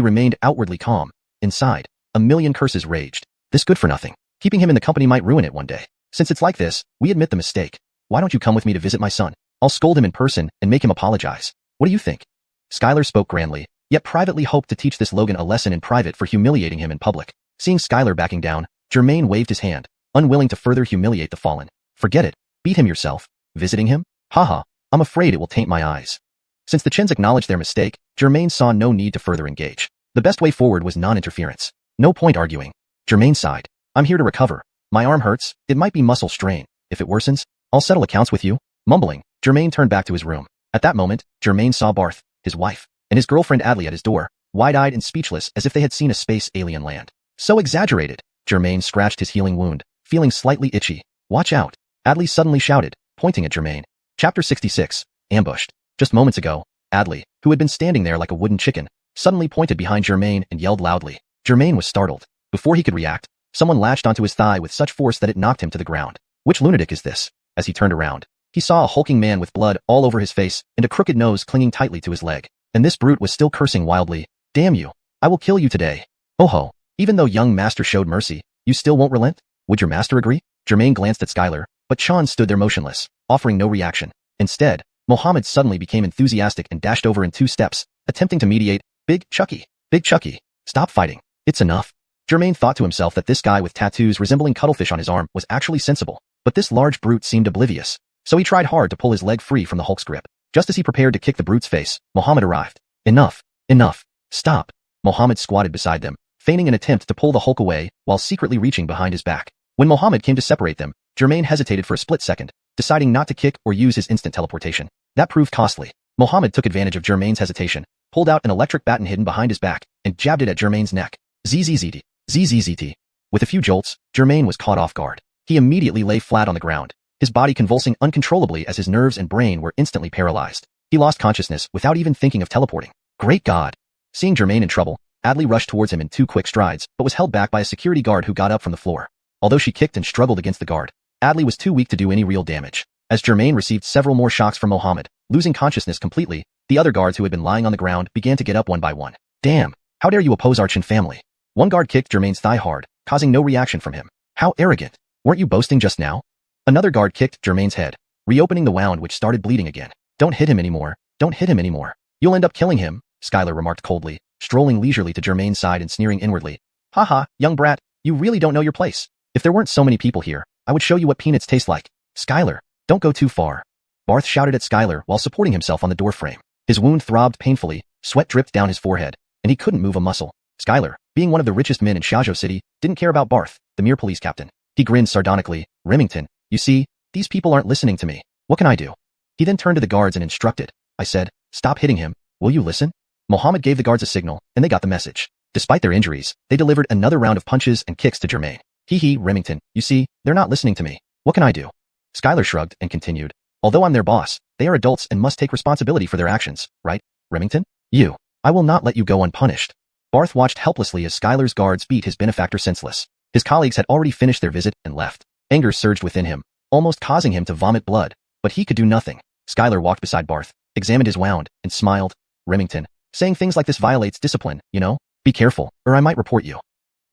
remained outwardly calm, inside, a million curses raged. This good for nothing. Keeping him in the company might ruin it one day. Since it's like this, we admit the mistake. Why don't you come with me to visit my son? I'll scold him in person and make him apologize. What do you think? Skylar spoke grandly, yet privately hoped to teach this Logan a lesson in private for humiliating him in public. Seeing Skylar backing down, Jermaine waved his hand, unwilling to further humiliate the fallen. Forget it. Beat him yourself. Visiting him? Haha, I'm afraid it will taint my eyes. Since the Chens acknowledged their mistake, Jermaine saw no need to further engage. The best way forward was non-interference. No point arguing. Jermaine sighed. I'm here to recover. My arm hurts. It might be muscle strain. If it worsens, I'll settle accounts with you. Mumbling, Jermaine turned back to his room. At that moment, Jermaine saw Barth, his wife, and his girlfriend Adley at his door, wide-eyed and speechless as if they had seen a space alien land. So exaggerated. Jermaine scratched his healing wound, feeling slightly itchy. Watch out. Adley suddenly shouted, pointing at Jermaine. Chapter 66. Ambushed. Just moments ago, Adley, who had been standing there like a wooden chicken, suddenly pointed behind Jermaine and yelled loudly. Jermaine was startled. Before he could react, someone latched onto his thigh with such force that it knocked him to the ground. Which lunatic is this? As he turned around, he saw a hulking man with blood all over his face and a crooked nose clinging tightly to his leg. And this brute was still cursing wildly. Damn you. I will kill you today. Oh ho. Even though young master showed mercy, you still won't relent? Would your master agree? Jermaine glanced at Skylar, but Chan stood there motionless, offering no reaction. Instead, Mohammed suddenly became enthusiastic and dashed over in 2 steps, attempting to mediate. Big Chucky, stop fighting. It's enough. Jermaine thought to himself that this guy with tattoos resembling cuttlefish on his arm was actually sensible, but this large brute seemed oblivious. So he tried hard to pull his leg free from the Hulk's grip. Just as he prepared to kick the brute's face, Mohammed arrived. Enough. Stop. Mohammed squatted beside them, feigning an attempt to pull the Hulk away while secretly reaching behind his back. When Mohammed came to separate them, Jermaine hesitated for a split second, deciding not to kick or use his instant teleportation. That proved costly. Mohammed took advantage of Jermaine's hesitation, pulled out an electric baton hidden behind his back, and jabbed it at Jermaine's neck. ZZZT. With a few jolts, Jermaine was caught off guard. He immediately lay flat on the ground, his body convulsing uncontrollably as his nerves and brain were instantly paralyzed. He lost consciousness without even thinking of teleporting. Great God! Seeing Jermaine in trouble, Adley rushed towards him in 2 quick strides, but was held back by a security guard who got up from the floor. Although she kicked and struggled against the guard, Adley was too weak to do any real damage. As Jermaine received several more shocks from Mohammed, losing consciousness completely, the other guards who had been lying on the ground began to get up one by one. Damn! How dare you oppose our Chen family? One guard kicked Jermaine's thigh hard, causing no reaction from him. How arrogant! Weren't you boasting just now? Another guard kicked Jermaine's head, reopening the wound which started bleeding again. Don't hit him anymore. You'll end up killing him, Skylar remarked coldly, strolling leisurely to Jermaine's side and sneering inwardly. Haha, young brat, you really don't know your place. If there weren't so many people here, I would show you what peanuts taste like. Skylar, don't go too far. Barth shouted at Skylar while supporting himself on the doorframe. His wound throbbed painfully, Sweat dripped down his forehead, and he couldn't move a muscle. Skylar, being one of the richest men in Xiaozhou City, didn't care about Barth, the mere police captain. He grinned sardonically. Remington, you see, these people aren't listening to me. What can I do? He then turned to the guards and instructed. I said, stop hitting him. Will you listen? Mohammed gave the guards a signal, and they got the message. Despite their injuries, they delivered another round of punches and kicks to Germain. Hee, Remington, you see, they're not listening to me. What can I do? Skylar shrugged and continued. Although I'm their boss, they are adults and must take responsibility for their actions, right, Remington? I will not let you go unpunished. Barth watched helplessly as Skylar's guards beat his benefactor senseless. His colleagues had already finished their visit and left. Anger surged within him, almost causing him to vomit blood, but he could do nothing. Skylar walked beside Barth, examined his wound, and smiled. Remington, saying things like this violates discipline, you know? Be careful, or I might report you.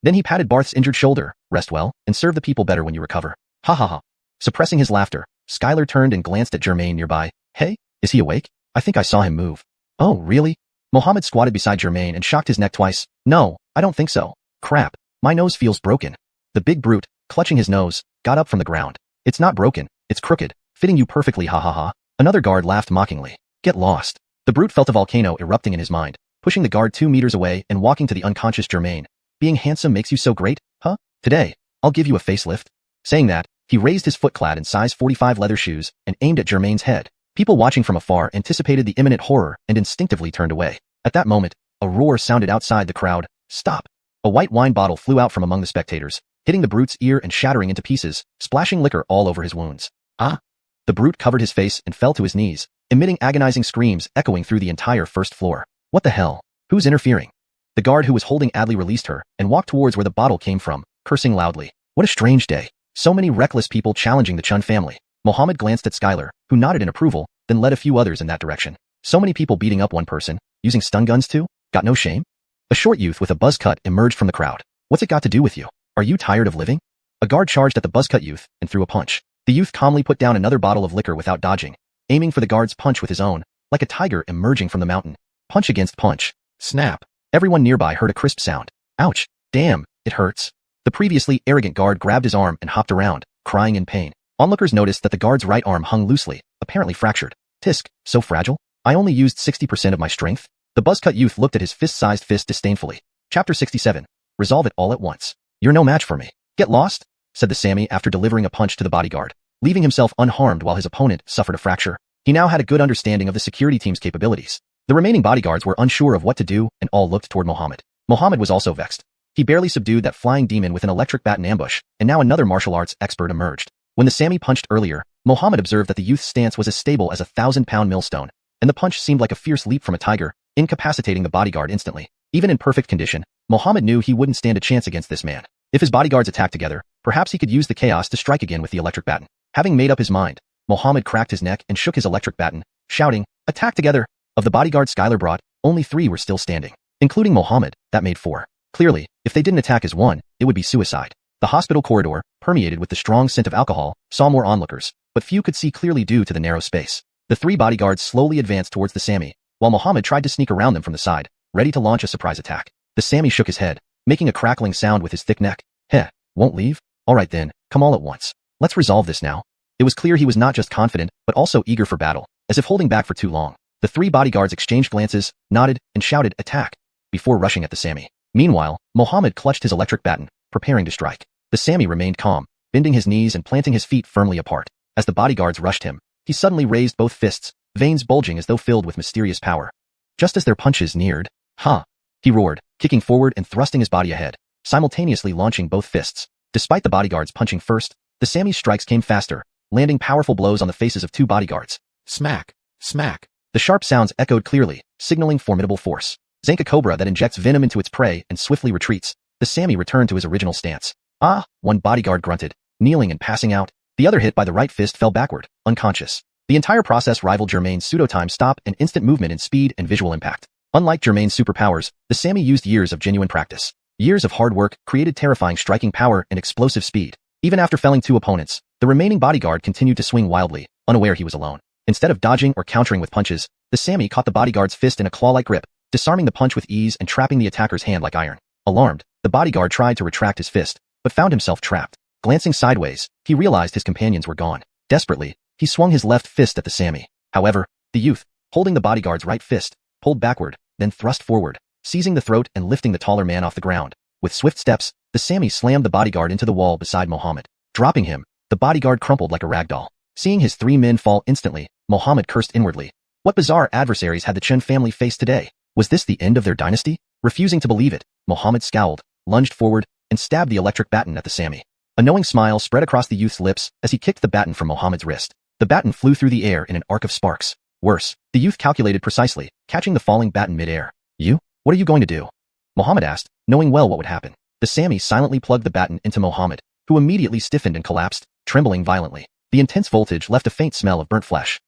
Then he patted Barth's injured shoulder. Rest well, and serve the people better when you recover. Ha ha ha. Suppressing his laughter, Skylar turned and glanced at Germain nearby. Hey, is he awake? I think I saw him move. Oh, really? Mohammed squatted beside Germain and shocked his neck twice. No, I don't think so. Crap, my nose feels broken. The big brute, clutching his nose, got up from the ground. It's not broken, it's crooked, fitting you perfectly, ha ha ha. Another guard laughed mockingly. Get lost. The brute felt a volcano erupting in his mind, pushing the guard 2 meters away and walking to the unconscious Germain. Being handsome makes you so great, huh? Today, I'll give you a facelift. Saying that, he raised his foot-clad in size 45 leather shoes and aimed at Germain's head. People watching from afar anticipated the imminent horror and instinctively turned away. At that moment, a roar sounded outside the crowd. Stop! A white wine bottle flew out from among the spectators, hitting the brute's ear and shattering into pieces, splashing liquor all over his wounds. Ah! The brute covered his face and fell to his knees, emitting agonizing screams echoing through the entire first floor. What the hell? Who's interfering? The guard who was holding Adley released her and walked towards where the bottle came from, cursing loudly. What a strange day. So many reckless people challenging the Chun family. Mohammed glanced at Skylar, who nodded in approval, then led a few others in that direction. So many people beating up one person, using stun guns too? Got no shame? A short youth with a buzz cut emerged from the crowd. What's it got to do with you? Are you tired of living? A guard charged at the buzz cut youth and threw a punch. The youth calmly put down another bottle of liquor without dodging, aiming for the guard's punch with his own, like a tiger emerging from the mountain. Punch against punch. Snap. Everyone nearby heard a crisp sound. Ouch. Damn, it hurts. The previously arrogant guard grabbed his arm and hopped around, crying in pain. Onlookers noticed that the guard's right arm hung loosely, apparently fractured. Tisk, so fragile? I only used 60% of my strength? The buzz-cut youth looked at his fist-sized fist disdainfully. Chapter 67. Resolve it all at once. You're no match for me. Get lost, said the Sammy after delivering a punch to the bodyguard, leaving himself unharmed while his opponent suffered a fracture. He now had a good understanding of the security team's capabilities. The remaining bodyguards were unsure of what to do and all looked toward Mohammed. Mohammed was also vexed. He barely subdued that flying demon with an electric bat in ambush, and now another martial arts expert emerged. When the Sammy punched earlier, Mohammed observed that the youth's stance was as stable as a 1,000-pound millstone, and the punch seemed like a fierce leap from a tiger, incapacitating the bodyguard instantly. Even in perfect condition, Mohammed knew he wouldn't stand a chance against this man. If his bodyguards attacked together, perhaps he could use the chaos to strike again with the electric baton. Having made up his mind, Mohammed cracked his neck and shook his electric baton, shouting, "Attack together!" Of the bodyguards Skylar brought, only 3 were still standing. Including Mohammed, that made 4. Clearly, if they didn't attack as one, it would be suicide. The hospital corridor, permeated with the strong scent of alcohol, saw more onlookers, but few could see clearly due to the narrow space. The 3 bodyguards slowly advanced towards the Sammy, while Mohammed tried to sneak around them from the side, ready to launch a surprise attack. The Sammy shook his head, making a crackling sound with his thick neck. Heh, won't leave? Alright then, come all at once. Let's resolve this now. It was clear he was not just confident, but also eager for battle, as if holding back for too long. The 3 bodyguards exchanged glances, nodded, and shouted, "Attack!" before rushing at the Sammy. Meanwhile, Mohammed clutched his electric baton, preparing to strike. The Sammy remained calm, bending his knees and planting his feet firmly apart. As the bodyguards rushed him, he suddenly raised both fists, veins bulging as though filled with mysterious power. Just as their punches neared, "Ha!" he roared, kicking forward and thrusting his body ahead, simultaneously launching both fists. Despite the bodyguards punching first, the Sammy's strikes came faster, landing powerful blows on the faces of 2 bodyguards. Smack! Smack! The sharp sounds echoed clearly, signaling formidable force. Like a cobra that injects venom into its prey and swiftly retreats, the Sammy returned to his original stance. Ah! One bodyguard grunted, kneeling and passing out. The other hit by the right fist fell backward, unconscious. The entire process rivaled Germain's pseudo-time stop and instant movement in speed and visual impact. Unlike Germain's superpowers, the Sammy used years of genuine practice. Years of hard work created terrifying striking power and explosive speed. Even after felling 2 opponents, the remaining bodyguard continued to swing wildly, unaware he was alone. Instead of dodging or countering with punches, the Sammy caught the bodyguard's fist in a claw-like grip, disarming the punch with ease and trapping the attacker's hand like iron. Alarmed, the bodyguard tried to retract his fist, but found himself trapped. Glancing sideways, he realized his companions were gone. Desperately, he swung his left fist at the Sammy. However, the youth, holding the bodyguard's right fist, pulled backward, then thrust forward, seizing the throat and lifting the taller man off the ground. With swift steps, the Sami slammed the bodyguard into the wall beside Mohammed. Dropping him, the bodyguard crumpled like a rag doll. Seeing his 3 men fall instantly, Mohammed cursed inwardly. What bizarre adversaries had the Chen family faced today? Was this the end of their dynasty? Refusing to believe it, Mohammed scowled, lunged forward, and stabbed the electric baton at the Sami. A knowing smile spread across the youth's lips as he kicked the baton from Mohammed's wrist. The baton flew through the air in an arc of sparks. Worse, the youth calculated precisely, catching the falling baton mid-air. You? What are you going to do? Mohammed asked, knowing well what would happen. The Sami silently plugged the baton into Mohammed, who immediately stiffened and collapsed, trembling violently. The intense voltage left a faint smell of burnt flesh.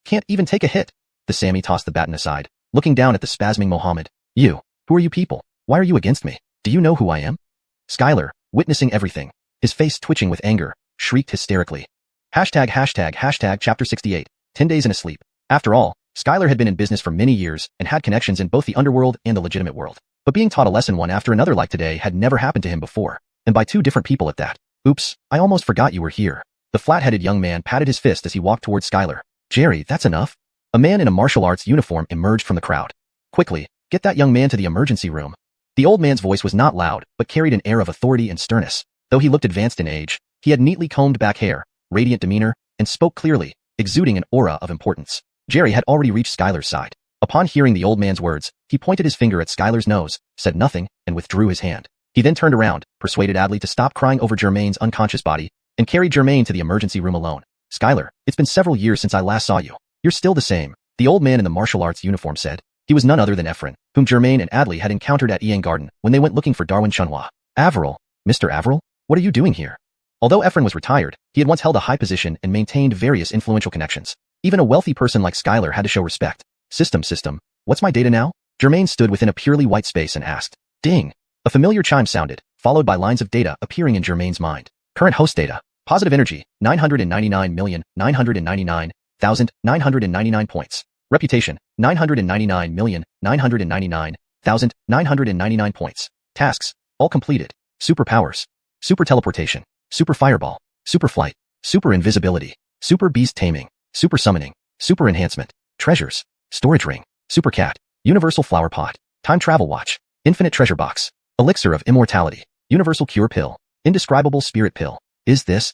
Can't even take a hit. The Sami tossed the baton aside, looking down at the spasming Mohammed. You. Who are you people? Why are you against me? Do you know who I am? Skylar, witnessing everything, his face twitching with anger, shrieked hysterically. Chapter 68. 10 days in a sleep. After all, Skylar had been in business for many years and had connections in both the underworld and the legitimate world. But being taught a lesson one after another like today had never happened to him before, and by 2 different people at that. Oops, I almost forgot you were here. The flat-headed young man patted his fist as he walked towards Skylar. Jerry, that's enough. A man in a martial arts uniform emerged from the crowd. Quickly, get that young man to the emergency room. The old man's voice was not loud, but carried an air of authority and sternness. Though he looked advanced in age, he had neatly combed back hair, radiant demeanor, and spoke clearly, exuding an aura of importance. Jerry had already reached Skylar's side. Upon hearing the old man's words, he pointed his finger at Skylar's nose, said nothing, and withdrew his hand. He then turned around, persuaded Adley to stop crying over Germain's unconscious body, and carried Germain to the emergency room alone. Skylar, it's been several years since I last saw you. You're still the same, the old man in the martial arts uniform said. He was none other than Ephraim, whom Germain and Adley had encountered at Yang Garden when they went looking for Darwin Xuanhuan. Averil, Mr. Averil, what are you doing here? Although Ephraim was retired, he had once held a high position and maintained various influential connections. Even a wealthy person like Skylar had to show respect. System, what's my data now? Germain stood within a purely white space and asked. Ding! A familiar chime sounded, followed by lines of data appearing in Germain's mind. Current host data. Positive energy, 999,999,999 points. Reputation, 999,999,999 points. Tasks, all completed. Superpowers. Super teleportation. Super fireball. Super flight. Super invisibility. Super beast taming. Super summoning. Super enhancement. Treasures. Storage ring. Super cat. Universal flower pot. Time travel watch. Infinite treasure box. Elixir of immortality. Universal cure pill. Indescribable spirit pill. Is this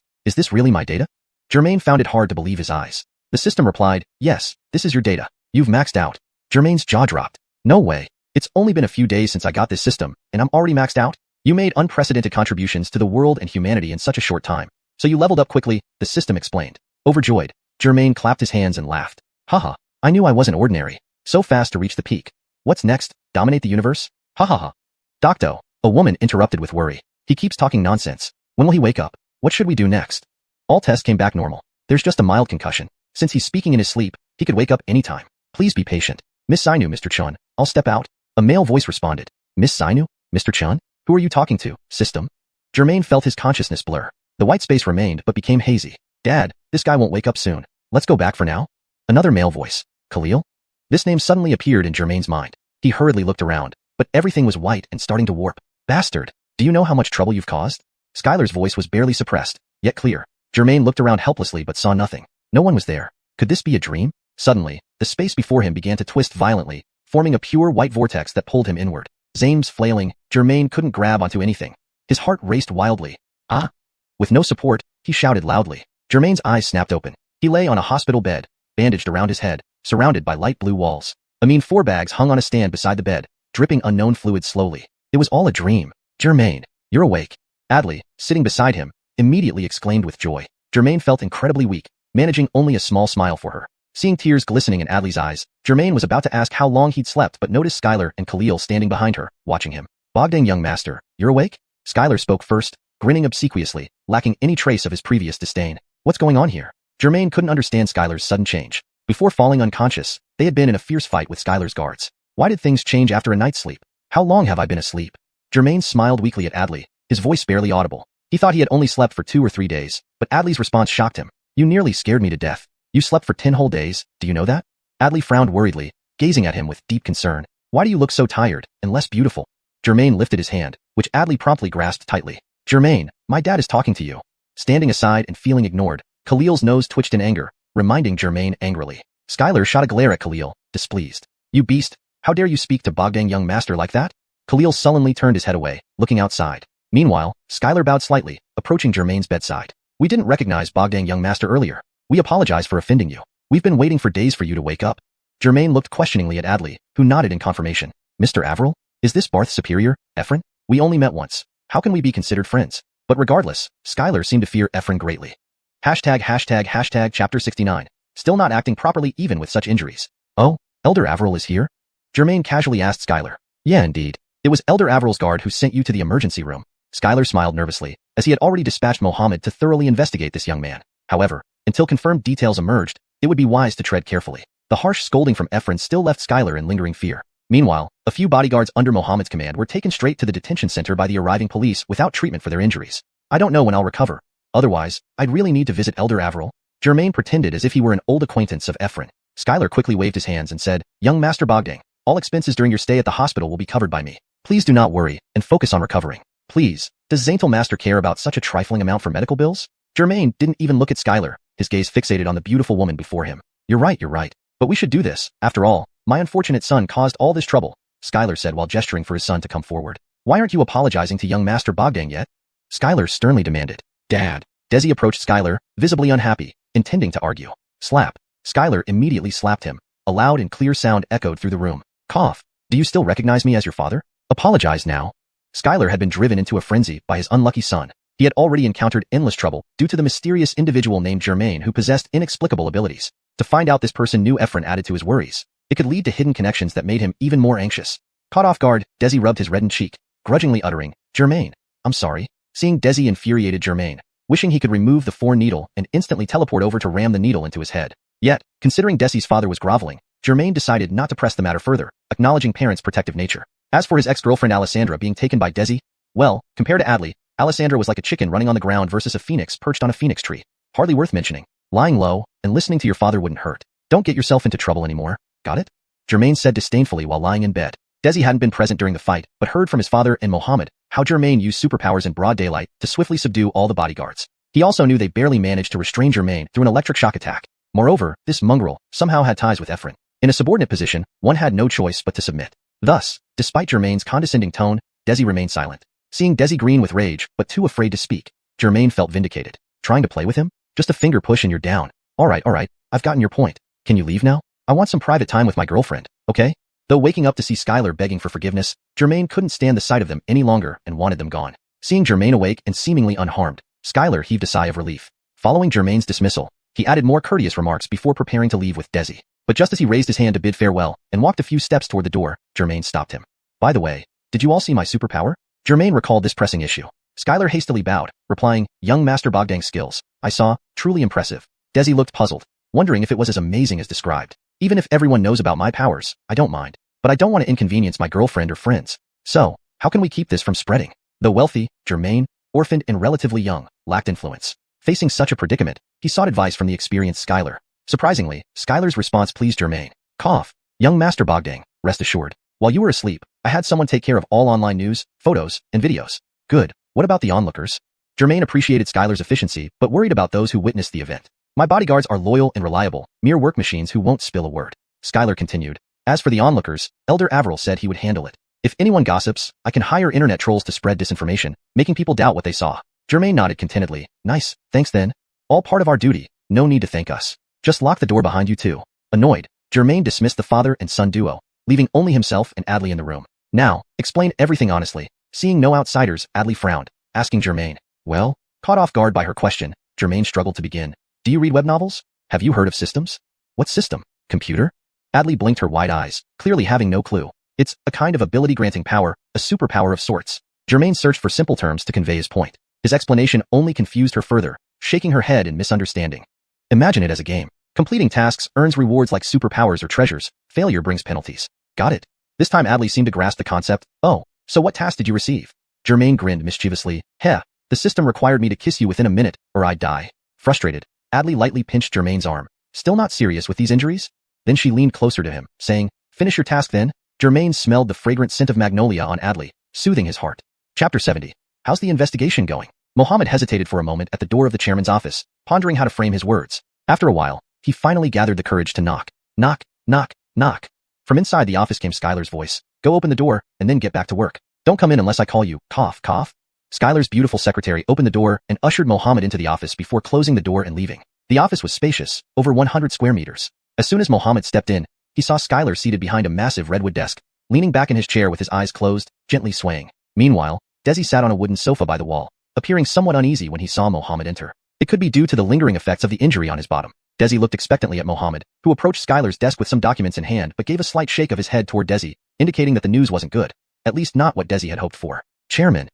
really my data? Germain found it hard to believe his eyes. The system replied, yes, this is your data. You've maxed out. Germain's jaw dropped. No way. It's only been a few days since I got this system, and I'm already maxed out? You made unprecedented contributions to the world and humanity in such a short time. So you leveled up quickly, the system explained. Overjoyed, Germain clapped his hands and laughed. Haha, I knew I wasn't ordinary. So fast to reach the peak. What's next? Dominate the universe? Ha ha ha. Docto, a woman interrupted with worry. He keeps talking nonsense. When will he wake up? What should we do next? All tests came back normal. There's just a mild concussion. Since he's speaking in his sleep, he could wake up anytime. Please be patient. Miss Sainu, Mr. Chun. I'll step out. A male voice responded. Miss Sainu? Mr. Chun? Who are you talking to, system? Germain felt his consciousness blur. The white space remained but became hazy. Dad, this guy won't wake up soon. Let's go back for now. Another male voice. Khalil? This name suddenly appeared in Germain's mind. He hurriedly looked around, but everything was white and starting to warp. Bastard, do you know how much trouble you've caused? Skylar's voice was barely suppressed, yet clear. Germain looked around helplessly but saw nothing. No one was there. Could this be a dream? Suddenly, the space before him began to twist violently, forming a pure white vortex that pulled him inward. Zames flailing, Germain couldn't grab onto anything. His heart raced wildly. Ah! With no support, he shouted loudly. Germain's eyes snapped open. He lay on a hospital bed, bandaged around his head, surrounded by light blue walls. Amine 4 bags hung on a stand beside the bed, dripping unknown fluid slowly. It was all a dream. Germain, you're awake. Adley, sitting beside him, immediately exclaimed with joy. Germain felt incredibly weak, managing only a small smile for her. Seeing tears glistening in Adley's eyes, Germain was about to ask how long he'd slept but noticed Skylar and Khalil standing behind her, watching him. Bogdan, young master, you're awake? Skylar spoke first, grinning obsequiously, lacking any trace of his previous disdain. What's going on here? Germain couldn't understand Skylar's sudden change. Before falling unconscious, they had been in a fierce fight with Skylar's guards. Why did things change after a night's sleep? How long have I been asleep? Germain smiled weakly at Adley, his voice barely audible. He thought he had only slept for 2 or 3 days, but Adley's response shocked him. You nearly scared me to death. You slept for 10 whole days, do you know that? Adley frowned worriedly, gazing at him with deep concern. Why do you look so tired, and less beautiful? Germain lifted his hand, which Adley promptly grasped tightly. Germain, my dad is talking to you. Standing aside and feeling ignored, Khalil's nose twitched in anger, reminding Germain angrily. Skylar shot a glare at Khalil, displeased. You beast, How dare you speak to Bogdang young master like that? Khalil sullenly turned his head away, looking outside. Meanwhile, Skylar bowed slightly, approaching Germain's bedside. We didn't recognize Bogdang young master earlier. We apologize for offending you. We've been waiting for days for you to wake up. Germain looked questioningly at Adley, who nodded in confirmation. Mr. Avril? Is this Barth's superior, Ephraim? We only met once. How can we be considered friends? But regardless, Skylar seemed to fear Ephraim greatly. ##### Chapter 69. Still not acting properly even with such injuries. Oh, Elder Avril is here? Germain casually asked Skylar. Yeah, indeed. It was Elder Avril's guard who sent you to the emergency room. Skylar smiled nervously, as he had already dispatched Mohammed to thoroughly investigate this young man. However, until confirmed details emerged, it would be wise to tread carefully. The harsh scolding from Ephraim still left Skylar in lingering fear. Meanwhile, a few bodyguards under Mohammed's command were taken straight to the detention center by the arriving police without treatment for their injuries. I don't know when I'll recover. Otherwise, I'd really need to visit Elder Avril. Germain pretended as if he were an old acquaintance of Ephraim. Skylar quickly waved his hands and said, Young Master Bogdang, all expenses during your stay at the hospital will be covered by me. Please do not worry, and focus on recovering. Please, does Zaintel Master care about such a trifling amount for medical bills? Germain didn't even look at Skylar, his gaze fixated on the beautiful woman before him. You're right. But we should do this. After all, my unfortunate son caused all this trouble, Skylar said while gesturing for his son to come forward. Why aren't you apologizing to young Master Bogdang yet? Skylar sternly demanded. Dad. Desi approached Skylar, visibly unhappy, intending to argue. Slap. Skylar immediately slapped him. A loud and clear sound echoed through the room. Cough. Do you still recognize me as your father? Apologize now. Skylar had been driven into a frenzy by his unlucky son. He had already encountered endless trouble due to the mysterious individual named Germain who possessed inexplicable abilities. To find out this person knew Ephraim added to his worries. It could lead to hidden connections that made him even more anxious. Caught off guard, Desi rubbed his reddened cheek, grudgingly uttering, Germain, I'm sorry. Seeing Desi infuriated Germain, wishing he could remove the foreign needle and instantly teleport over to ram the needle into his head. Yet, considering Desi's father was groveling, Germain decided not to press the matter further, acknowledging parents' protective nature. As for his ex-girlfriend Alessandra being taken by Desi, well, compared to Adley, Alessandra was like a chicken running on the ground versus a phoenix perched on a phoenix tree. Hardly worth mentioning. Lying low and listening to your father wouldn't hurt. Don't get yourself into trouble anymore, got it? Germain said disdainfully while lying in bed. Desi hadn't been present during the fight, but heard from his father and Mohammed how Germain used superpowers in broad daylight to swiftly subdue all the bodyguards. He also knew they barely managed to restrain Germain through an electric shock attack. Moreover, this mongrel somehow had ties with Ephraim. In a subordinate position, one had no choice but to submit. Thus, despite Germain's condescending tone, Desi remained silent. Seeing Desi green with rage, but too afraid to speak, Germain felt vindicated. Trying to play with him? Just a finger push and you're down. Alright, I've gotten your point. Can you leave now? I want some private time with my girlfriend, okay? Though waking up to see Skylar begging for forgiveness, Germain couldn't stand the sight of them any longer and wanted them gone. Seeing Germain awake and seemingly unharmed, Skylar heaved a sigh of relief. Following Germain's dismissal, he added more courteous remarks before preparing to leave with Desi. But just as he raised his hand to bid farewell and walked a few steps toward the door, Germain stopped him. By the way, did you all see my superpower? Germain recalled this pressing issue. Skylar hastily bowed, replying, Young Master Bogdang's skills. I saw, truly impressive. Desi looked puzzled, wondering if it was as amazing as described. Even if everyone knows about my powers, I don't mind. But I don't want to inconvenience my girlfriend or friends. So, how can we keep this from spreading? Though wealthy, Germain, orphaned and relatively young, lacked influence. Facing such a predicament, he sought advice from the experienced Skylar. Surprisingly, Skylar's response pleased Germain. Cough. Young Master Bogdang, rest assured. While you were asleep, I had someone take care of all online news, photos, and videos. Good. What about the onlookers? Germain appreciated Skylar's efficiency, but worried about those who witnessed the event. My bodyguards are loyal and reliable, mere work machines who won't spill a word. Skylar continued. As for the onlookers, Elder Avril said he would handle it. If anyone gossips, I can hire internet trolls to spread disinformation, making people doubt what they saw. Germain nodded contentedly. Nice, thanks then. All part of our duty, no need to thank us. Just lock the door behind you too. Annoyed, Germain dismissed the father and son duo, leaving only himself and Adley in the room. Now, explain everything honestly. Seeing no outsiders, Adley frowned, asking Germain. Well, caught off guard by her question, Germain struggled to begin. Do you read web novels? Have you heard of systems? What system? Computer? Adley blinked her wide eyes, clearly having no clue. It's a kind of ability-granting power, a superpower of sorts. Germain searched for simple terms to convey his point. His explanation only confused her further, shaking her head in misunderstanding. Imagine it as a game. Completing tasks earns rewards like superpowers or treasures. Failure brings penalties. Got it. This time Adley seemed to grasp the concept. Oh, so what task did you receive? Germain grinned mischievously. Heh, the system required me to kiss you within a minute, or I'd die. Frustrated, Adley lightly pinched Germain's arm. Still not serious with these injuries? Then she leaned closer to him, saying, Finish your task then. Germain smelled the fragrant scent of magnolia on Adley, soothing his heart. Chapter 70. How's the investigation going? Mohammed hesitated for a moment at the door of the chairman's office, pondering how to frame his words. After a while, he finally gathered the courage to knock. Knock, knock, knock. From inside the office came Skylar's voice. Go open the door, and then get back to work. Don't come in unless I call you. Cough, cough. Skylar's beautiful secretary opened the door and ushered Mohammed into the office before closing the door and leaving. The office was spacious, over 100 square meters. As soon as Mohammed stepped in, he saw Skylar seated behind a massive redwood desk, leaning back in his chair with his eyes closed, gently swaying. Meanwhile, Desi sat on a wooden sofa by the wall, appearing somewhat uneasy when he saw Mohammed enter. It could be due to the lingering effects of the injury on his bottom. Desi looked expectantly at Mohammed, who approached Skylar's desk with some documents in hand but gave a slight shake of his head toward Desi, indicating that the news wasn't good. At least not what Desi had hoped for. Chairman,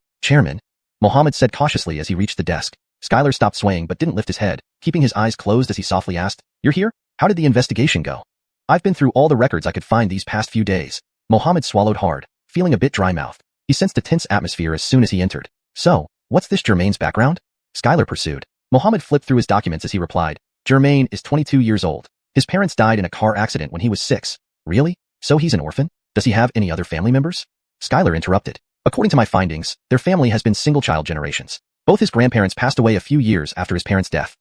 Mohammed said cautiously as he reached the desk. Skylar stopped swaying but didn't lift his head, keeping his eyes closed as he softly asked, You're here? How did the investigation go? I've been through all the records I could find these past few days. Mohammed swallowed hard, feeling a bit dry-mouthed. He sensed a tense atmosphere as soon as he entered. So, what's this Jermaine's background? Skylar pursued. Mohammed flipped through his documents as he replied, Jermaine is 22 years old. His parents died in a car accident when he was 6. Really? So he's an orphan? Does he have any other family members? Skylar interrupted. According to my findings, their family has been single-child generations. Both his grandparents passed away a few years after his parents' death.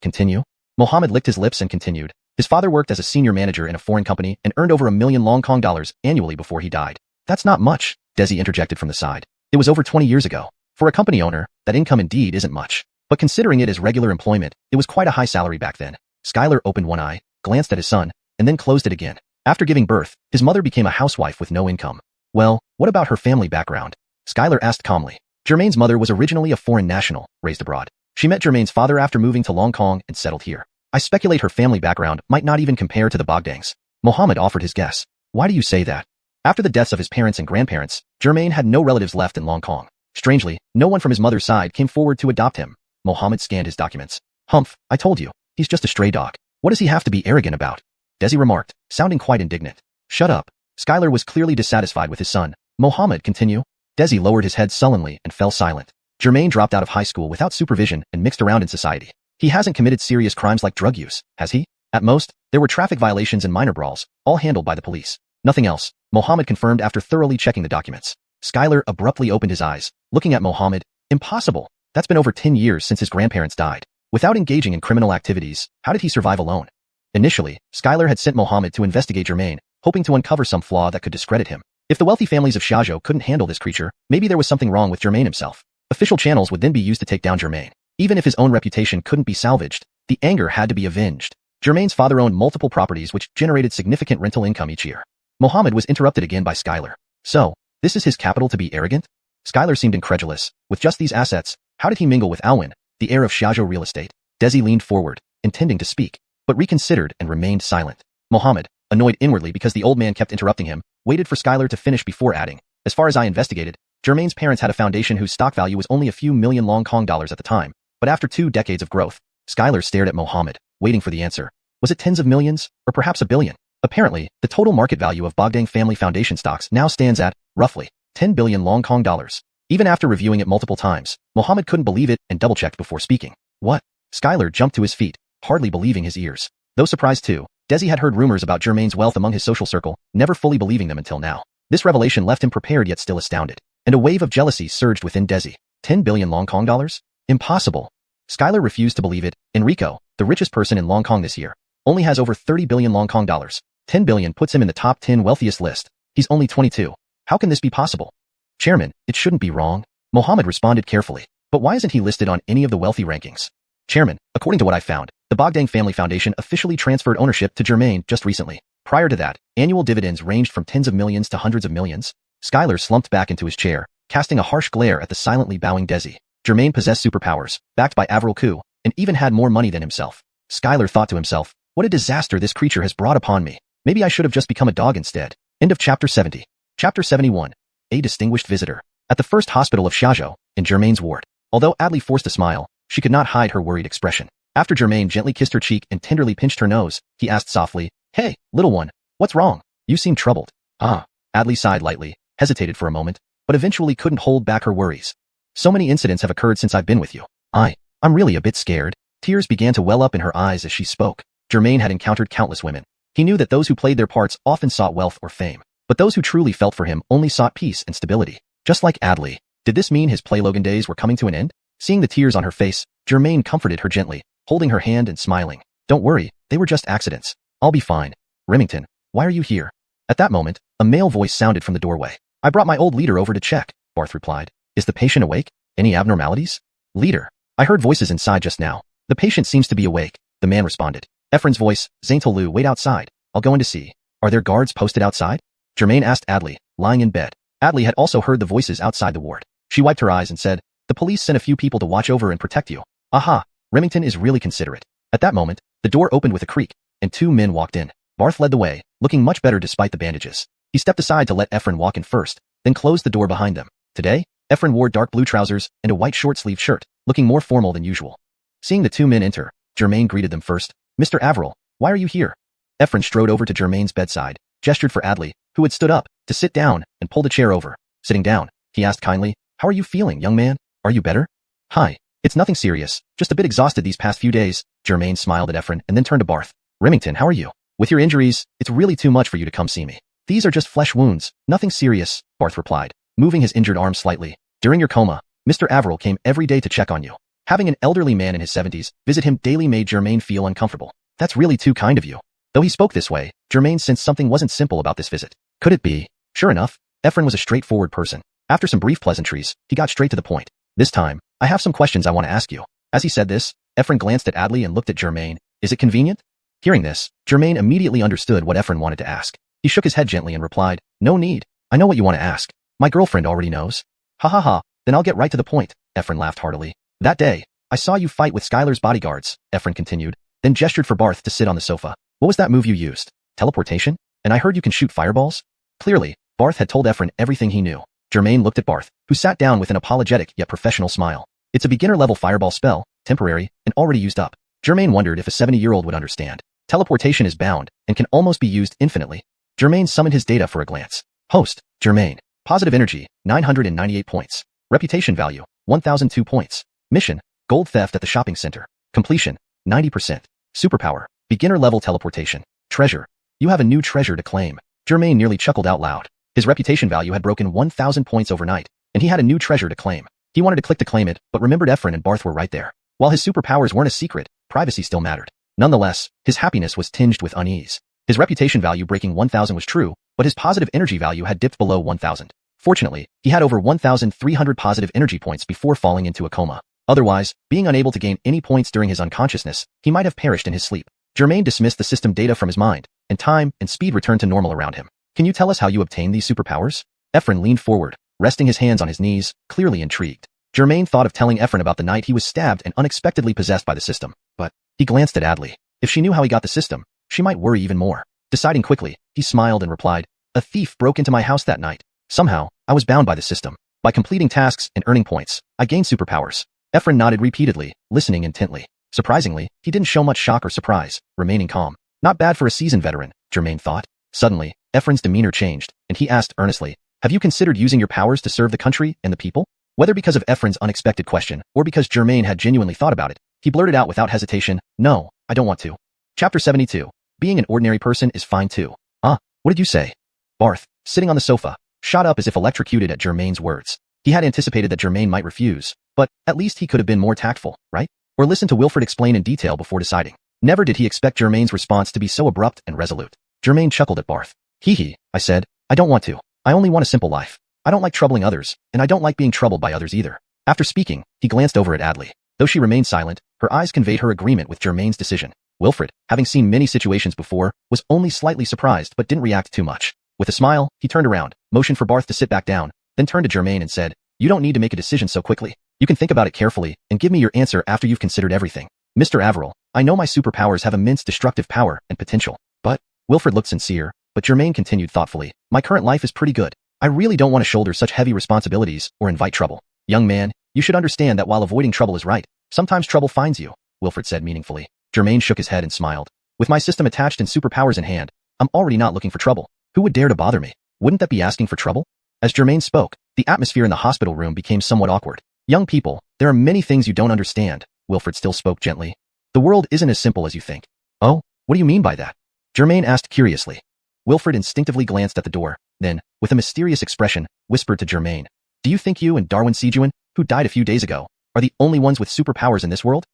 Continue. Mohammed licked his lips and continued. His father worked as a senior manager in a foreign company and earned over $1 million Long Kong dollars annually before he died. That's not much, Desi interjected from the side. It was over 20 years ago. For a company owner, that income indeed isn't much. But considering it as regular employment, it was quite a high salary back then. Skylar opened one eye, glanced at his son, and then closed it again. After giving birth, his mother became a housewife with no income. Well, what about her family background? Skylar asked calmly. Jermaine's mother was originally a foreign national, raised abroad. She met Jermaine's father after moving to Hong Kong and settled here. I speculate her family background might not even compare to the Bogdangs. Mohammed offered his guess. Why do you say that? After the deaths of his parents and grandparents, Jermaine had no relatives left in Hong Kong. Strangely, no one from his mother's side came forward to adopt him. Mohammed scanned his documents. Humph, I told you. He's just a stray dog. What does he have to be arrogant about? Desi remarked, sounding quite indignant. Shut up. Skylar was clearly dissatisfied with his son. Mohammed, continue. Desi lowered his head sullenly and fell silent. Jermaine dropped out of high school without supervision and mixed around in society. He hasn't committed serious crimes like drug use, has he? At most, there were traffic violations and minor brawls, all handled by the police. Nothing else, Mohammed confirmed after thoroughly checking the documents. Skylar abruptly opened his eyes, looking at Mohammed. Impossible. That's been over 10 years since his grandparents died. Without engaging in criminal activities, how did he survive alone? Initially, Skylar had sent Mohammed to investigate Jermaine, hoping to uncover some flaw that could discredit him. If the wealthy families of Xiaozhou couldn't handle this creature, maybe there was something wrong with Jermaine himself. Official channels would then be used to take down Jermaine. Even if his own reputation couldn't be salvaged, the anger had to be avenged. Jermaine's father owned multiple properties which generated significant rental income each year. Mohammed was interrupted again by Skylar. So, this is his capital to be arrogant? Skylar seemed incredulous. With just these assets, how did he mingle with Alwyn, the heir of Xiaozhou real estate? Desi leaned forward, intending to speak, but reconsidered and remained silent. Mohammed, annoyed inwardly because the old man kept interrupting him, waited for Skylar to finish before adding, as far as I investigated, Jermaine's parents had a foundation whose stock value was only a few million Long Kong dollars at the time, but after 2 decades of growth, Skylar stared at Mohammed, waiting for the answer. Was it tens of millions, or perhaps $1 billion? Apparently, the total market value of Bogdang family foundation stocks now stands at, roughly, 10 billion Long Kong dollars. Even after reviewing it multiple times, Mohammed couldn't believe it and double-checked before speaking. What? Skylar jumped to his feet, hardly believing his ears. Though surprised too, Desi had heard rumors about Jermaine's wealth among his social circle, never fully believing them until now. This revelation left him prepared yet still astounded, and a wave of jealousy surged within Desi. 10 billion Long Kong dollars? Impossible. Skylar refused to believe it. Enrico, the richest person in Long Kong this year, only has over 30 billion Long Kong dollars. 10 billion puts him in the top 10 wealthiest list. He's only 22. How can this be possible? Chairman, it shouldn't be wrong. Mohammed responded carefully. But why isn't he listed on any of the wealthy rankings? Chairman, according to what I found, the Bogdang Family Foundation officially transferred ownership to Jermaine just recently. Prior to that, annual dividends ranged from tens of millions to hundreds of millions. Skylar slumped back into his chair, casting a harsh glare at the silently bowing Desi. Jermaine possessed superpowers, backed by Avril Ku, and even had more money than himself. Skylar thought to himself, what a disaster this creature has brought upon me. Maybe I should have just become a dog instead. End of chapter 70. Chapter 71. A distinguished visitor. At the first hospital of Xiaozhou, in Jermaine's ward. Although Adli forced a smile, she could not hide her worried expression. After Jermaine gently kissed her cheek and tenderly pinched her nose, he asked softly, Hey, little one, what's wrong? You seem troubled. Ah. Adli sighed lightly, hesitated for a moment, but eventually couldn't hold back her worries. So many incidents have occurred since I've been with you. I'm really a bit scared. Tears began to well up in her eyes as she spoke. Jermaine had encountered countless women. He knew that those who played their parts often sought wealth or fame, but those who truly felt for him only sought peace and stability. Just like Adli. Did this mean his Playlogan days were coming to an end? Seeing the tears on her face, Jermaine comforted her gently, holding her hand and smiling. Don't worry, they were just accidents. I'll be fine. Remington, why are you here? At that moment, a male voice sounded from the doorway. I brought my old leader over to check, Barth replied. Is the patient awake? Any abnormalities? Leader. I heard voices inside just now. The patient seems to be awake, the man responded. Ephraim's voice, Zaintalu, wait outside. I'll go in to see. Are there guards posted outside? Germain asked Adley, lying in bed. Adley had also heard the voices outside the ward. She wiped her eyes and said, the police sent a few people to watch over and protect you. Aha, Remington is really considerate. At that moment, the door opened with a creak, and two men walked in. Barth led the way, looking much better despite the bandages. He stepped aside to let Ephraim walk in first, then closed the door behind them. Today, Ephraim wore dark blue trousers and a white short-sleeved shirt, looking more formal than usual. Seeing the two men enter, Germain greeted them first. Mr. Averill, why are you here? Ephraim strode over to Germain's bedside, gestured for Adley, who had stood up, to sit down, and pulled a chair over. Sitting down, he asked kindly, how are you feeling, young man? Are you better? Hi. It's nothing serious, just a bit exhausted these past few days. Germain smiled at Ephraim and then turned to Barth. Remington, how are you? With your injuries, it's really too much for you to come see me. These are just flesh wounds, nothing serious, Barth replied, moving his injured arm slightly. During your coma, Mr. Averill came every day to check on you. Having an elderly man in his 70s visit him daily made Germain feel uncomfortable. That's really too kind of you. Though he spoke this way, Germain sensed something wasn't simple about this visit. Could it be? Sure enough, Ephraim was a straightforward person. After some brief pleasantries, he got straight to the point. This time, I have some questions I want to ask you. As he said this, Ephraim glanced at Adley and looked at Germain. Is it convenient? Hearing this, Germain immediately understood what Ephraim wanted to ask. He shook his head gently and replied, no need. I know what you want to ask. My girlfriend already knows. Ha ha ha, then I'll get right to the point. Ephraim laughed heartily. That day, I saw you fight with Skylar's bodyguards, Ephraim continued, then gestured for Barth to sit on the sofa. What was that move you used? Teleportation? And I heard you can shoot fireballs? Clearly, Barth had told Ephraim everything he knew. Germain looked at Barth, who sat down with an apologetic yet professional smile. It's a beginner-level fireball spell, temporary, and already used up. Germain wondered if a 70-year-old would understand. Teleportation is bound, and can almost be used infinitely. Germain summoned his data for a glance. Host, Germain. Positive energy, 998 points. Reputation value, 1002 points. Mission, gold theft at the shopping center. Completion, 90%. Superpower, beginner-level teleportation. Treasure. You have a new treasure to claim. Germain nearly chuckled out loud. His reputation value had broken 1,000 points overnight, and he had a new treasure to claim. He wanted to click to claim it, but remembered Ephraim and Barth were right there. While his superpowers weren't a secret, privacy still mattered. Nonetheless, his happiness was tinged with unease. His reputation value breaking 1,000 was true, but his positive energy value had dipped below 1,000. Fortunately, he had over 1,300 positive energy points before falling into a coma. Otherwise, being unable to gain any points during his unconsciousness, he might have perished in his sleep. Germain dismissed the system data from his mind, and time and speed returned to normal around him. Can you tell us how you obtained these superpowers? Ephraim leaned forward, resting his hands on his knees, clearly intrigued. Germain thought of telling Ephraim about the night he was stabbed and unexpectedly possessed by the system, but he glanced at Adley. If she knew how he got the system, she might worry even more. Deciding quickly, he smiled and replied, a thief broke into my house that night. Somehow, I was bound by the system. By completing tasks and earning points, I gained superpowers. Ephraim nodded repeatedly, listening intently. Surprisingly, he didn't show much shock or surprise, remaining calm. Not bad for a seasoned veteran, Germain thought. Suddenly, Ephraim's demeanor changed, and he asked earnestly, have you considered using your powers to serve the country and the people? Whether because of Ephraim's unexpected question, or because Germain had genuinely thought about it, he blurted out without hesitation, no, I don't want to. Chapter 72. Being an ordinary person is fine too. What did you say? Barth, sitting on the sofa, shot up as if electrocuted at Germain's words. He had anticipated that Germain might refuse, but at least he could have been more tactful, right? Or listen to Wilfred explain in detail before deciding. Never did he expect Germain's response to be so abrupt and resolute. Germain chuckled at Barth. Hee, I said, I don't want to. I only want a simple life. I don't like troubling others, and I don't like being troubled by others either. After speaking, he glanced over at Adley. Though she remained silent, her eyes conveyed her agreement with Germain's decision. Wilfred, having seen many situations before, was only slightly surprised but didn't react too much. With a smile, he turned around, motioned for Barth to sit back down, then turned to Germain and said, you don't need to make a decision so quickly. You can think about it carefully and give me your answer after you've considered everything. Mr. Averill, I know my superpowers have immense destructive power and potential, but Wilfred looked sincere, but Germain continued thoughtfully, my current life is pretty good. I really don't want to shoulder such heavy responsibilities or invite trouble. Young man, you should understand that while avoiding trouble is right, sometimes trouble finds you, Wilfred said meaningfully. Germain shook his head and smiled. With my system attached and superpowers in hand, I'm already not looking for trouble. Who would dare to bother me? Wouldn't that be asking for trouble? As Germain spoke, the atmosphere in the hospital room became somewhat awkward. Young people, there are many things you don't understand, Wilfred still spoke gently. The world isn't as simple as you think. Oh, what do you mean by that? Germain asked curiously. Wilfred instinctively glanced at the door, then, with a mysterious expression, whispered to Germain. Do you think you and Darwin Xiuxian, who died a few days ago, are the only ones with superpowers in this world?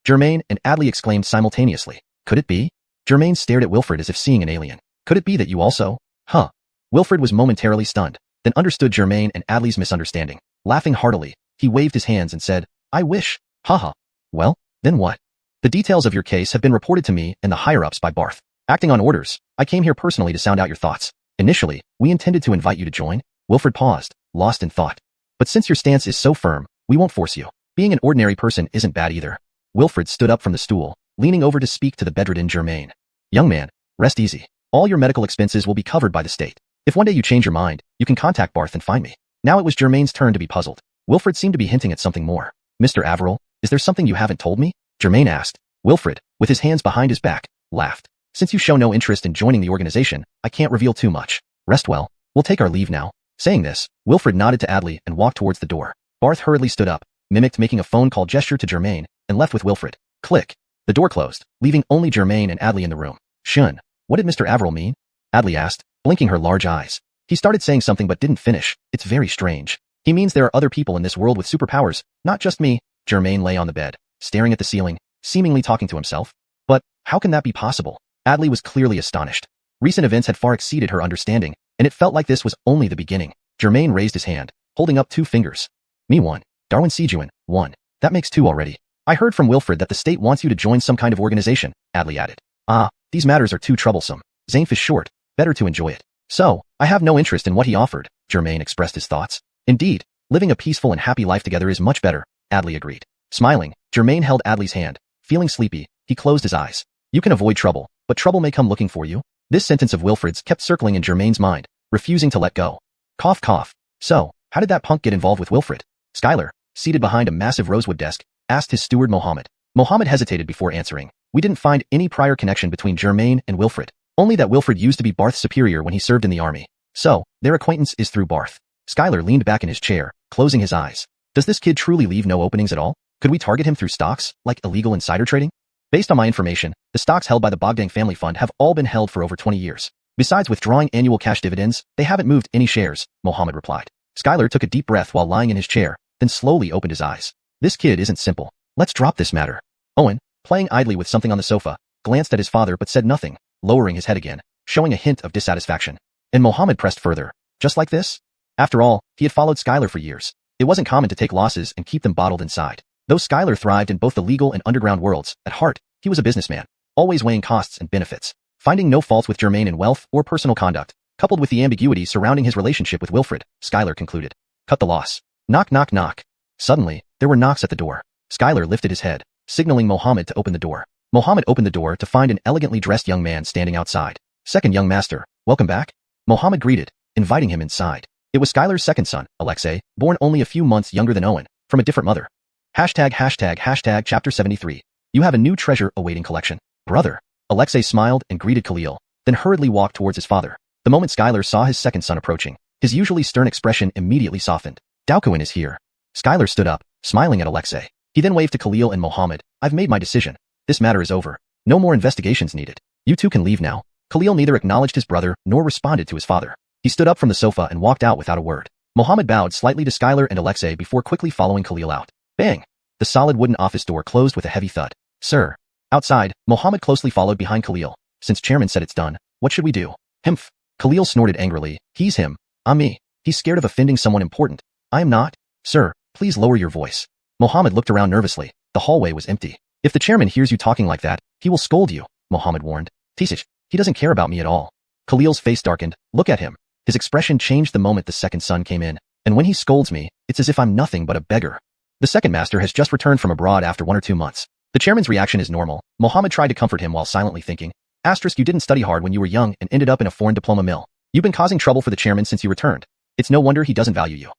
Germain and Adley exclaimed simultaneously. Could it be? Germain stared at Wilfred as if seeing an alien. Could it be that you also? Huh. Wilfred was momentarily stunned, then understood Germain and Adley's misunderstanding. Laughing heartily, he waved his hands and said, I wish. Haha. Well, then what? The details of your case have been reported to me and the higher-ups by Barth. Acting on orders, I came here personally to sound out your thoughts. Initially, we intended to invite you to join. Wilfred paused, lost in thought. But since your stance is so firm, we won't force you. Being an ordinary person isn't bad either. Wilfred stood up from the stool, leaning over to speak to the bedridden Germain. Young man, rest easy. All your medical expenses will be covered by the state. If one day you change your mind, you can contact Barth and find me. Now it was Germain's turn to be puzzled. Wilfred seemed to be hinting at something more. Mr. Averill, is there something you haven't told me? Germain asked. Wilfred, with his hands behind his back, laughed. Since you show no interest in joining the organization, I can't reveal too much. Rest well. We'll take our leave now. Saying this, Wilfred nodded to Adley and walked towards the door. Barth hurriedly stood up, mimicked making a phone call gesture to Germain, and left with Wilfred. Click. The door closed, leaving only Germain and Adley in the room. Shun, what did Mr. Averill mean? Adley asked, blinking her large eyes. He started saying something but didn't finish. It's very strange. He means there are other people in this world with superpowers, not just me. Germain lay on the bed, staring at the ceiling, seemingly talking to himself. But how can that be possible? Adley was clearly astonished. Recent events had far exceeded her understanding, and it felt like this was only the beginning. Germain raised his hand, holding up 2 fingers. Me 1. Darwin xiuxian, 1. That makes 2 already. I heard from Wilfred that the state wants you to join some kind of organization, Adley added. Ah, these matters are too troublesome. Zanf is short, better to enjoy it. So, I have no interest in what he offered, Germain expressed his thoughts. Indeed, living a peaceful and happy life together is much better, Adley agreed. Smiling, Germain held Adley's hand. Feeling sleepy, he closed his eyes. You can avoid trouble, but trouble may come looking for you. This sentence of Wilfred's kept circling in Germain's mind, refusing to let go. Cough cough. So, how did that punk get involved with Wilfred? Skylar, seated behind a massive rosewood desk, asked his steward Mohammed. Mohammed hesitated before answering. We didn't find any prior connection between Germain and Wilfred. Only that Wilfred used to be Barth's superior when he served in the army. So, their acquaintance is through Barth. Skylar leaned back in his chair, closing his eyes. Does this kid truly leave no openings at all? Could we target him through stocks, like illegal insider trading? Based on my information, the stocks held by the Bogdang family fund have all been held for over 20 years. Besides withdrawing annual cash dividends, they haven't moved any shares, Mohammed replied. Skylar took a deep breath while lying in his chair, then slowly opened his eyes. This kid isn't simple. Let's drop this matter. Owen, playing idly with something on the sofa, glanced at his father but said nothing, lowering his head again, showing a hint of dissatisfaction. And Mohammed pressed further. Just like this? After all, he had followed Skylar for years. It wasn't common to take losses and keep them bottled inside. Though Skylar thrived in both the legal and underground worlds, at heart, he was a businessman, always weighing costs and benefits. Finding no faults with Germain in wealth or personal conduct, coupled with the ambiguity surrounding his relationship with Wilfred, Skylar concluded. Cut the loss. Knock knock knock. Suddenly, there were knocks at the door. Skylar lifted his head, signaling Mohammed to open the door. Mohammed opened the door to find an elegantly dressed young man standing outside. Second young master, welcome back? Mohammed greeted, inviting him inside. It was Skylar's second son, Alexei, born only a few months younger than Owen, from a different mother. #### chapter 73. You have a new treasure awaiting collection. Brother. Alexei smiled and greeted Khalil, then hurriedly walked towards his father. The moment Skylar saw his second son approaching, his usually stern expression immediately softened. Daokuin is here. Skylar stood up, smiling at Alexei. He then waved to Khalil and Mohammed. I've made my decision. This matter is over. No more investigations needed. You two can leave now. Khalil neither acknowledged his brother nor responded to his father. He stood up from the sofa and walked out without a word. Mohammed bowed slightly to Skylar and Alexei before quickly following Khalil out. Bang! The solid wooden office door closed with a heavy thud. Sir. Outside, Mohammed closely followed behind Khalil. Since chairman said it's done, what should we do? Himph. Khalil snorted angrily. He's him. I'm me. He's scared of offending someone important. I am not. Sir, please lower your voice. Mohammed looked around nervously. The hallway was empty. If the chairman hears you talking like that, he will scold you, Mohammed warned. Tisich, he doesn't care about me at all. Khalil's face darkened. Look at him. His expression changed the moment the second son came in. And when he scolds me, it's as if I'm nothing but a beggar. The second master has just returned from abroad after 1 or 2 months. The chairman's reaction is normal. Mohammed tried to comfort him while silently thinking. Asterisk, you didn't study hard when you were young and ended up in a foreign diploma mill. You've been causing trouble for the chairman since you returned. It's no wonder he doesn't value you.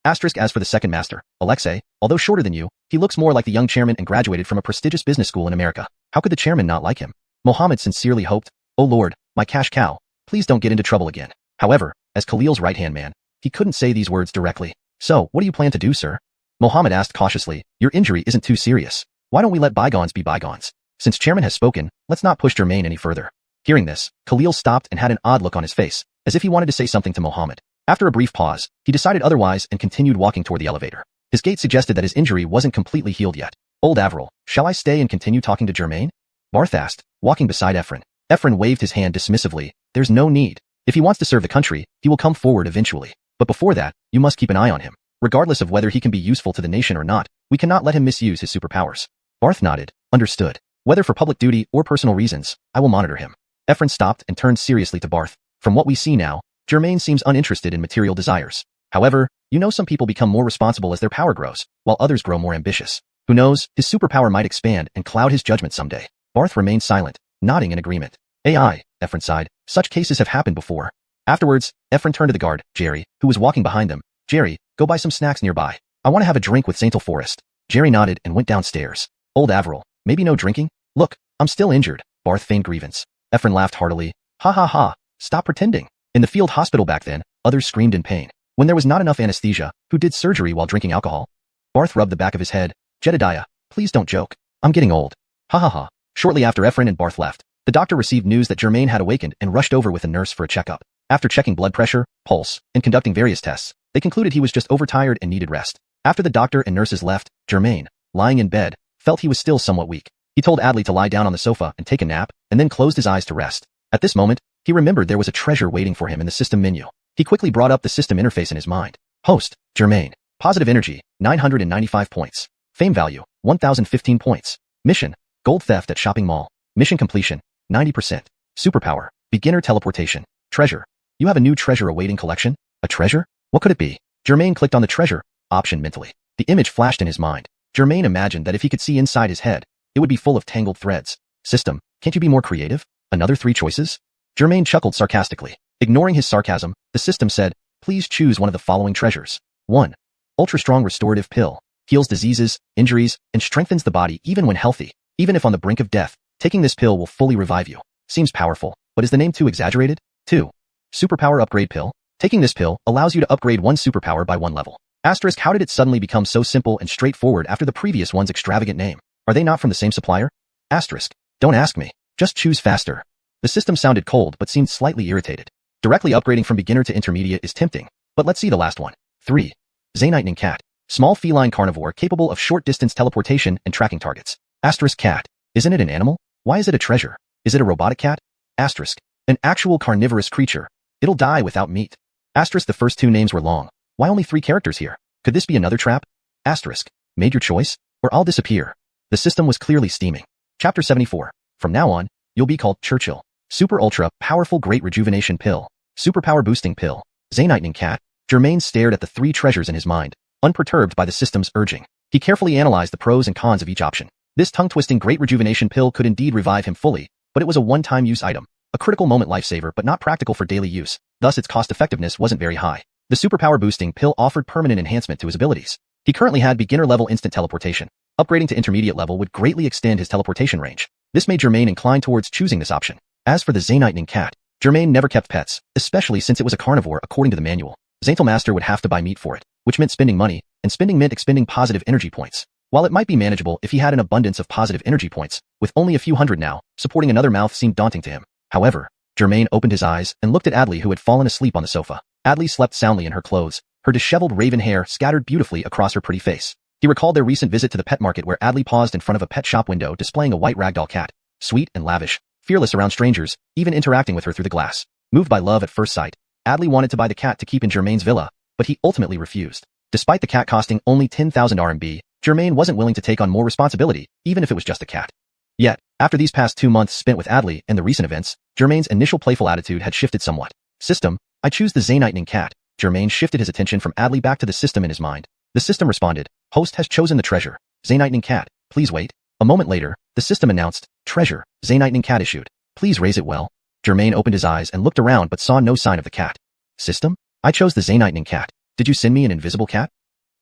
Asterisk, as for the second master, Alexei, although shorter than you, he looks more like the young chairman and graduated from a prestigious business school in America. How could the chairman not like him? Mohammed sincerely hoped, oh Lord, my cash cow, please don't get into trouble again. However, as Khalil's right-hand man, he couldn't say these words directly. So, what do you plan to do, sir? Mohammed asked cautiously, your injury isn't too serious. Why don't we let bygones be bygones? Since chairman has spoken, let's not push Germain any further. Hearing this, Khalil stopped and had an odd look on his face, as if he wanted to say something to Mohammed. After a brief pause, he decided otherwise and continued walking toward the elevator. His gait suggested that his injury wasn't completely healed yet. Old Averill, shall I stay and continue talking to Germain? Barth asked, walking beside Efren. Efren waved his hand dismissively. There's no need. If he wants to serve the country, he will come forward eventually. But before that, you must keep an eye on him. Regardless of whether he can be useful to the nation or not, we cannot let him misuse his superpowers. Barth nodded. Understood. Whether for public duty or personal reasons, I will monitor him. Ephraim stopped and turned seriously to Barth. From what we see now, Germain seems uninterested in material desires. However, you know some people become more responsible as their power grows, while others grow more ambitious. Who knows, his superpower might expand and cloud his judgment someday. Barth remained silent, nodding in agreement. AI, Ephraim sighed. Such cases have happened before. Afterwards, Ephraim turned to the guard, Jerry, who was walking behind them. Jerry, go buy some snacks nearby. I want to have a drink with Saintel Forest. Jerry nodded and went downstairs. Old Averil, maybe no drinking? Look, I'm still injured. Barth feigned grievance. Ephraim laughed heartily. Ha ha ha, stop pretending. In the field hospital back then, others screamed in pain. When there was not enough anesthesia, who did surgery while drinking alcohol? Barth rubbed the back of his head. Jedediah, please don't joke. I'm getting old. Ha ha ha. Shortly after Ephraim and Barth left, the doctor received news that Germain had awakened and rushed over with a nurse for a checkup. After checking blood pressure, pulse, and conducting various tests, they concluded he was just overtired and needed rest. After the doctor and nurses left, Germain, lying in bed, felt he was still somewhat weak. He told Adley to lie down on the sofa and take a nap, and then closed his eyes to rest. At this moment, he remembered there was a treasure waiting for him in the system menu. He quickly brought up the system interface in his mind. Host, Germain. Positive energy, 995 points. Fame value, 1015 points. Mission, gold theft at shopping mall. Mission completion, 90%. Superpower, beginner teleportation. Treasure. You have a new treasure awaiting collection? A treasure? What could it be? Germain clicked on the treasure option mentally. The image flashed in his mind. Germain imagined that if he could see inside his head, it would be full of tangled threads. System, can't you be more creative? Another 3 choices? Germain chuckled sarcastically. Ignoring his sarcasm, the system said, please choose one of the following treasures. 1. Ultra-strong restorative pill. Heals diseases, injuries, and strengthens the body even when healthy. Even if on the brink of death, taking this pill will fully revive you. Seems powerful, but is the name too exaggerated? 2. Superpower upgrade pill. Taking this pill allows you to upgrade one superpower by 1 level. Asterisk, how did it suddenly become so simple and straightforward after the previous one's extravagant name? Are they not from the same supplier? Asterisk, don't ask me. Just choose faster. The system sounded cold but seemed slightly irritated. Directly upgrading from beginner to intermediate is tempting, but let's see the last one. 3. Xanightning cat. Small feline carnivore capable of short-distance teleportation and tracking targets. Asterisk, cat. Isn't it an animal? Why is it a treasure? Is it a robotic cat? Asterisk, an actual carnivorous creature. It'll die without meat. Asterisk, the first 2 names were long. Why only 3 characters here? Could this be another trap? Asterisk, made your choice, or I'll disappear. The system was clearly steaming. Chapter 74. From now on, you'll be called Churchill. Super Ultra, Powerful Great Rejuvenation Pill. Superpower Boosting Pill. Xanightning cat. Germain stared at the 3 treasures in his mind, unperturbed by the system's urging. He carefully analyzed the pros and cons of each option. This tongue-twisting Great Rejuvenation Pill could indeed revive him fully, but it was a one-time use item. A critical moment lifesaver but not practical for daily use, thus its cost-effectiveness wasn't very high. The Superpower Boosting Pill offered permanent enhancement to his abilities. He currently had beginner-level instant teleportation. Upgrading to intermediate level would greatly extend his teleportation range. This made Germain incline towards choosing this option. As for the Xanightning cat, Germain never kept pets, especially since it was a carnivore according to the manual. Saintel Master would have to buy meat for it, which meant spending money, and spending meant expending positive energy points. While it might be manageable if he had an abundance of positive energy points, with only a few hundred now, supporting another mouth seemed daunting to him. However, Germain opened his eyes and looked at Adley, who had fallen asleep on the sofa. Adley slept soundly in her clothes, her disheveled raven hair scattered beautifully across her pretty face. He recalled their recent visit to the pet market where Adley paused in front of a pet shop window displaying a white ragdoll cat. Sweet and lavish, fearless around strangers, even interacting with her through the glass. Moved by love at first sight, Adley wanted to buy the cat to keep in Germain's villa, but he ultimately refused. Despite the cat costing only 10,000 RMB, Germain wasn't willing to take on more responsibility, even if it was just a cat. Yet, after these past 2 months spent with Adley and the recent events, Germain's initial playful attitude had shifted somewhat. System, I choose the Xanightning cat. Germain shifted his attention from Adley back to the system in his mind. The system responded, host has chosen the treasure, Xanightning cat, please wait. A moment later, the system announced, treasure, Xanightning cat issued. Please raise it well. Germain opened his eyes and looked around but saw no sign of the cat. System? I chose the Xanightning cat. Did you send me an invisible cat?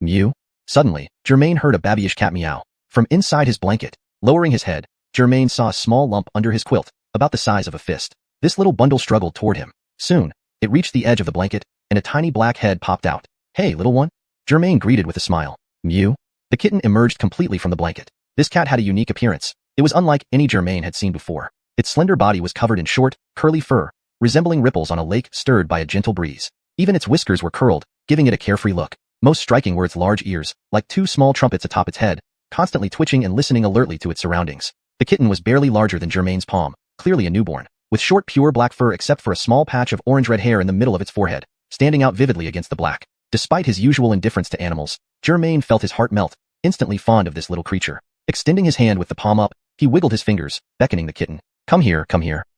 Mew? Suddenly, Germain heard a babyish cat meow. From inside his blanket, lowering his head, Germain saw a small lump under his quilt, about the size of a fist. This little bundle struggled toward him. Soon, it reached the edge of the blanket, and a tiny black head popped out. Hey, little one? Germain greeted with a smile. Mew? The kitten emerged completely from the blanket. This cat had a unique appearance. It was unlike any Germain had seen before. Its slender body was covered in short, curly fur, resembling ripples on a lake stirred by a gentle breeze. Even its whiskers were curled, giving it a carefree look. Most striking were its large ears, like 2 small trumpets atop its head, constantly twitching and listening alertly to its surroundings. The kitten was barely larger than Germain's palm, clearly a newborn. with short pure black fur except for a small patch of orange-red hair in the middle of its forehead, standing out vividly against the black. Despite his usual indifference to animals, Germain felt his heart melt, instantly fond of this little creature. Extending his hand with the palm up, he wiggled his fingers, beckoning the kitten. Come here,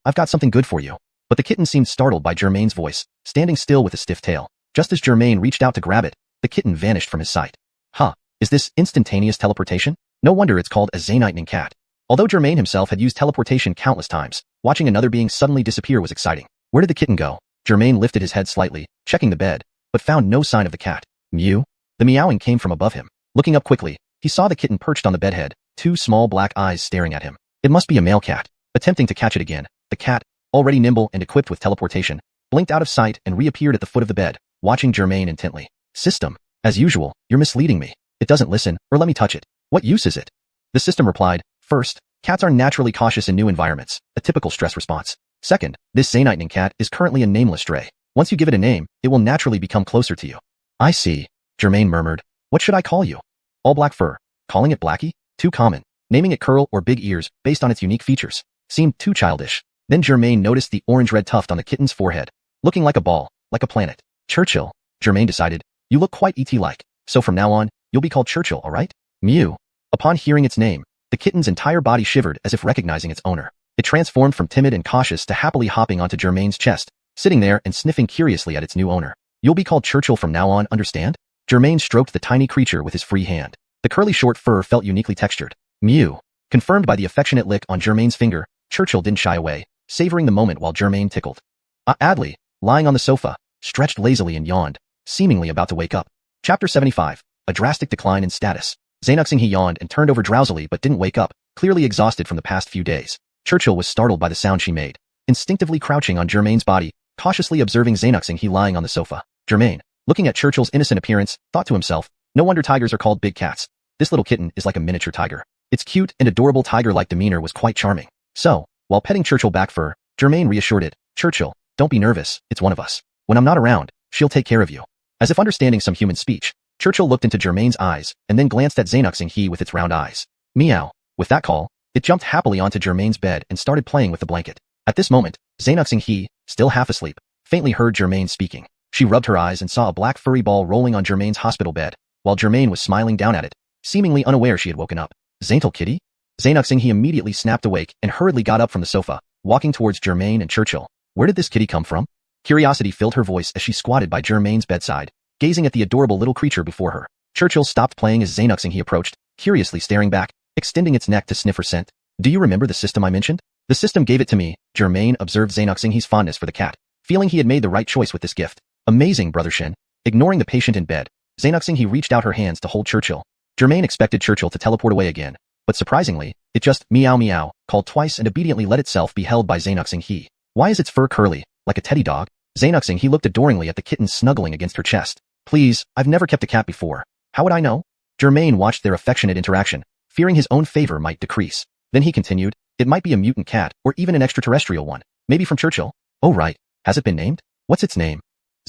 I've got something good for you. But the kitten seemed startled by Germain's voice, standing still with a stiff tail. Just as Germain reached out to grab it, the kitten vanished from his sight. Huh, is this instantaneous teleportation? No wonder it's called a xiuxian cat. Although Germain himself had used teleportation countless times, watching another being suddenly disappear was exciting. Where did the kitten go? Germain lifted his head slightly, checking the bed, but found no sign of the cat. Mew? The meowing came from above him. Looking up quickly, he saw the kitten perched on the bedhead, two small black eyes staring at him. It must be a male cat. Attempting to catch it again, the cat, already nimble and equipped with teleportation, blinked out of sight and reappeared at the foot of the bed, watching Germain intently. System, as usual, you're misleading me. It doesn't listen, or let me touch it. What use is it? The system replied, first, cats are naturally cautious in new environments, a typical stress response. Second, this xiuxian cat is currently a nameless stray. Once you give it a name, it will naturally become closer to you. I see, Germain murmured. What should I call you? All black fur. Calling it Blackie? Too common. Naming it Curl or Big Ears, based on its unique features, seemed too childish. Then Germain noticed the orange-red tuft on the kitten's forehead, looking like a ball, like a planet. Churchill, Germain decided. You look quite ET-like, so from now on, you'll be called Churchill, alright? Mew. Upon hearing its name, the kitten's entire body shivered as if recognizing its owner. It transformed from timid and cautious to happily hopping onto Germain's chest, sitting there and sniffing curiously at its new owner. You'll be called Churchill from now on, understand? Germain stroked the tiny creature with his free hand. The curly short fur felt uniquely textured. Mew. Confirmed by the affectionate lick on Germain's finger, Churchill didn't shy away, savoring the moment while Germain tickled. Adley, lying on the sofa, stretched lazily and yawned, seemingly about to wake up. Chapter 75. A drastic decline in status. Xuanhuan he yawned and turned over drowsily but didn't wake up, clearly exhausted from the past few days. Churchill was startled by the sound she made, instinctively crouching on Germain's body, cautiously observing Xuanhuan he lying on the sofa. Germain, looking at Churchill's innocent appearance, thought to himself, no wonder tigers are called big cats. This little kitten is like a miniature tiger. Its cute and adorable tiger-like demeanor was quite charming. So, while petting Churchill back fur, Germain reassured it, Churchill, don't be nervous, it's one of us. When I'm not around, she'll take care of you. As if understanding some human speech, Churchill looked into Germain's eyes and then glanced at Xuanhuan he with its round eyes. Meow. With that call, it jumped happily onto Germain's bed and started playing with the blanket. At this moment, Xuanhuan he, still half asleep, faintly heard Germain speaking. She rubbed her eyes and saw a black furry ball rolling on Germain's hospital bed, while Germain was smiling down at it, seemingly unaware she had woken up. Zaintel kitty? Xuanhuan he immediately snapped awake and hurriedly got up from the sofa, walking towards Germain and Churchill. Where did this kitty come from? Curiosity filled her voice as she squatted by Germain's bedside, gazing at the adorable little creature before her. Churchill stopped playing as Xuanhuan he approached, curiously staring back, extending its neck to sniff her scent. Do you remember the system I mentioned? The system gave it to me, Germain observed Xuanhuan he's fondness for the cat, feeling he had made the right choice with this gift. Amazing, Brother Shen. Ignoring the patient in bed, Xuanhuan he reached out her hands to hold Churchill. Germain expected Churchill to teleport away again, but surprisingly, it just meow meow, called twice and obediently let itself be held by Xuanhuan he. Why is its fur curly, like a teddy dog? Xuanhuan he looked adoringly at the kitten snuggling against her chest. Please, I've never kept a cat before. How would I know? Germain watched their affectionate interaction, fearing his own favor might decrease. Then he continued, it might be a mutant cat or even an extraterrestrial one, maybe from Churchill. Oh right, has it been named? What's its name?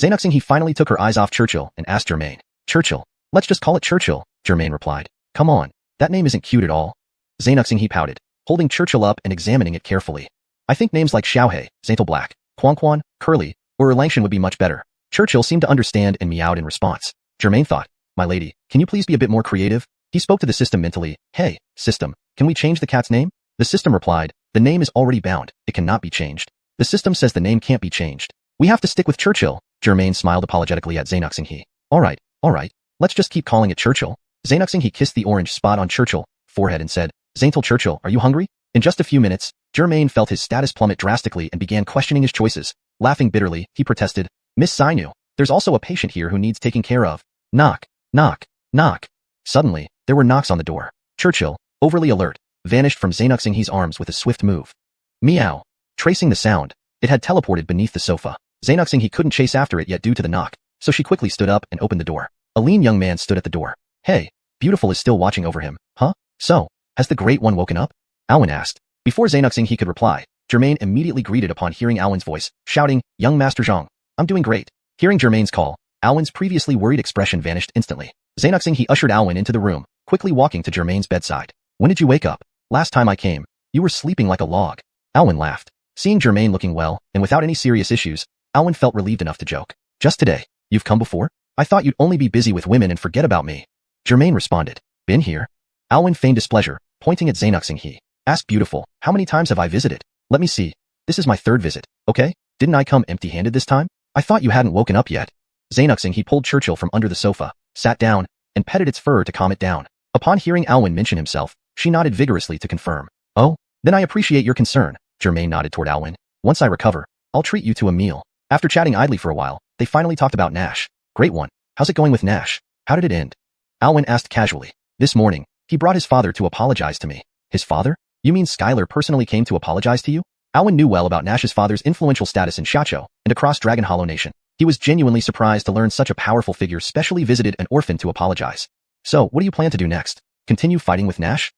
Xuanhuan he finally took her eyes off Churchill and asked Germain. Churchill. Let's just call it Churchill, Germain replied. Come on, that name isn't cute at all. Xuanhuan he pouted, holding Churchill up and examining it carefully. I think names like Xiaohe, Zaintel Black, xuanhuan, Curly, or Erlangshan would be much better. Churchill seemed to understand and meowed in response. Germain thought, my lady, can you please be a bit more creative? He spoke to the system mentally. Hey, system, can we change the cat's name? The system replied, the name is already bound, it cannot be changed. The system says the name can't be changed. We have to stick with Churchill. Germain smiled apologetically at Xuanhuan he. Alright, let's just keep calling it Churchill. Xuanhuan he kissed the orange spot on Churchill's forehead and said, Zaintel Churchill, are you hungry? In just a few minutes, Germain felt his status plummet drastically and began questioning his choices. Laughing bitterly, he protested, Miss Sainu, there's also a patient here who needs taking care of. Knock, knock, knock. Suddenly, there were knocks on the door. Churchill, overly alert, vanished from Xuanhuan he's arms with a swift move. Meow. Tracing the sound, it had teleported beneath the sofa. Xuanhuan he couldn't chase after it yet due to the knock, so she quickly stood up and opened the door. A lean young man stood at the door. Hey, Beautiful is still watching over him, huh? So, has the Great One woken up? Alwyn asked. Before Xuanhuan he could reply, Germain immediately greeted upon hearing Alwyn's voice, shouting, Young Master Zhang, I'm doing great. Hearing Germain's call, Alwyn's previously worried expression vanished instantly. Xuanhuan he ushered Alwyn into the room, quickly walking to Germain's bedside. When did you wake up? Last time I came, you were sleeping like a log. Alwyn laughed. Seeing Germain looking well, and without any serious issues, Alwyn felt relieved enough to joke. Just today. You've come before? I thought you'd only be busy with women and forget about me. Germain responded. Been here? Alwyn feigned displeasure, pointing at xiuxian. He asked beautiful, how many times have I visited? Let me see. This is my third visit, okay? Didn't I come empty-handed this time? I thought you hadn't woken up yet. Xiuxian. He pulled Churchill from under the sofa, sat down, and petted its fur to calm it down. Upon hearing Alwyn mention himself, she nodded vigorously to confirm. Oh, then I appreciate your concern. Germain nodded toward Alwyn. Once I recover, I'll treat you to a meal. After chatting idly for a while, they finally talked about Nash. Great one. How's it going with Nash? How did it end? Alwyn asked casually. This morning, he brought his father to apologize to me. His father? You mean Skylar personally came to apologize to you? Alwyn knew well about Nash's father's influential status in Xiaoqiu and across Dragon Hollow Nation. He was genuinely surprised to learn such a powerful figure specially visited an orphan to apologize. So, what do you plan to do next? Continue fighting with Nash?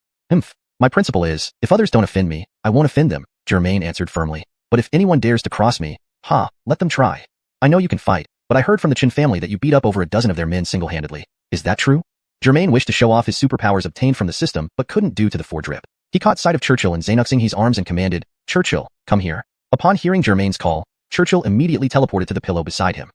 My principle is, if others don't offend me, I won't offend them, Germain answered firmly. But if anyone dares to cross me, let them try. I know you can fight, but I heard from the Qin family that you beat up over a dozen of their men single-handedly. Is that true? Germain wished to show off his superpowers obtained from the system, but couldn't due to the foredrip. He caught sight of Churchill in Xiuxian's arms and commanded, Churchill, come here. Upon hearing Germain's call, Churchill immediately teleported to the pillow beside him.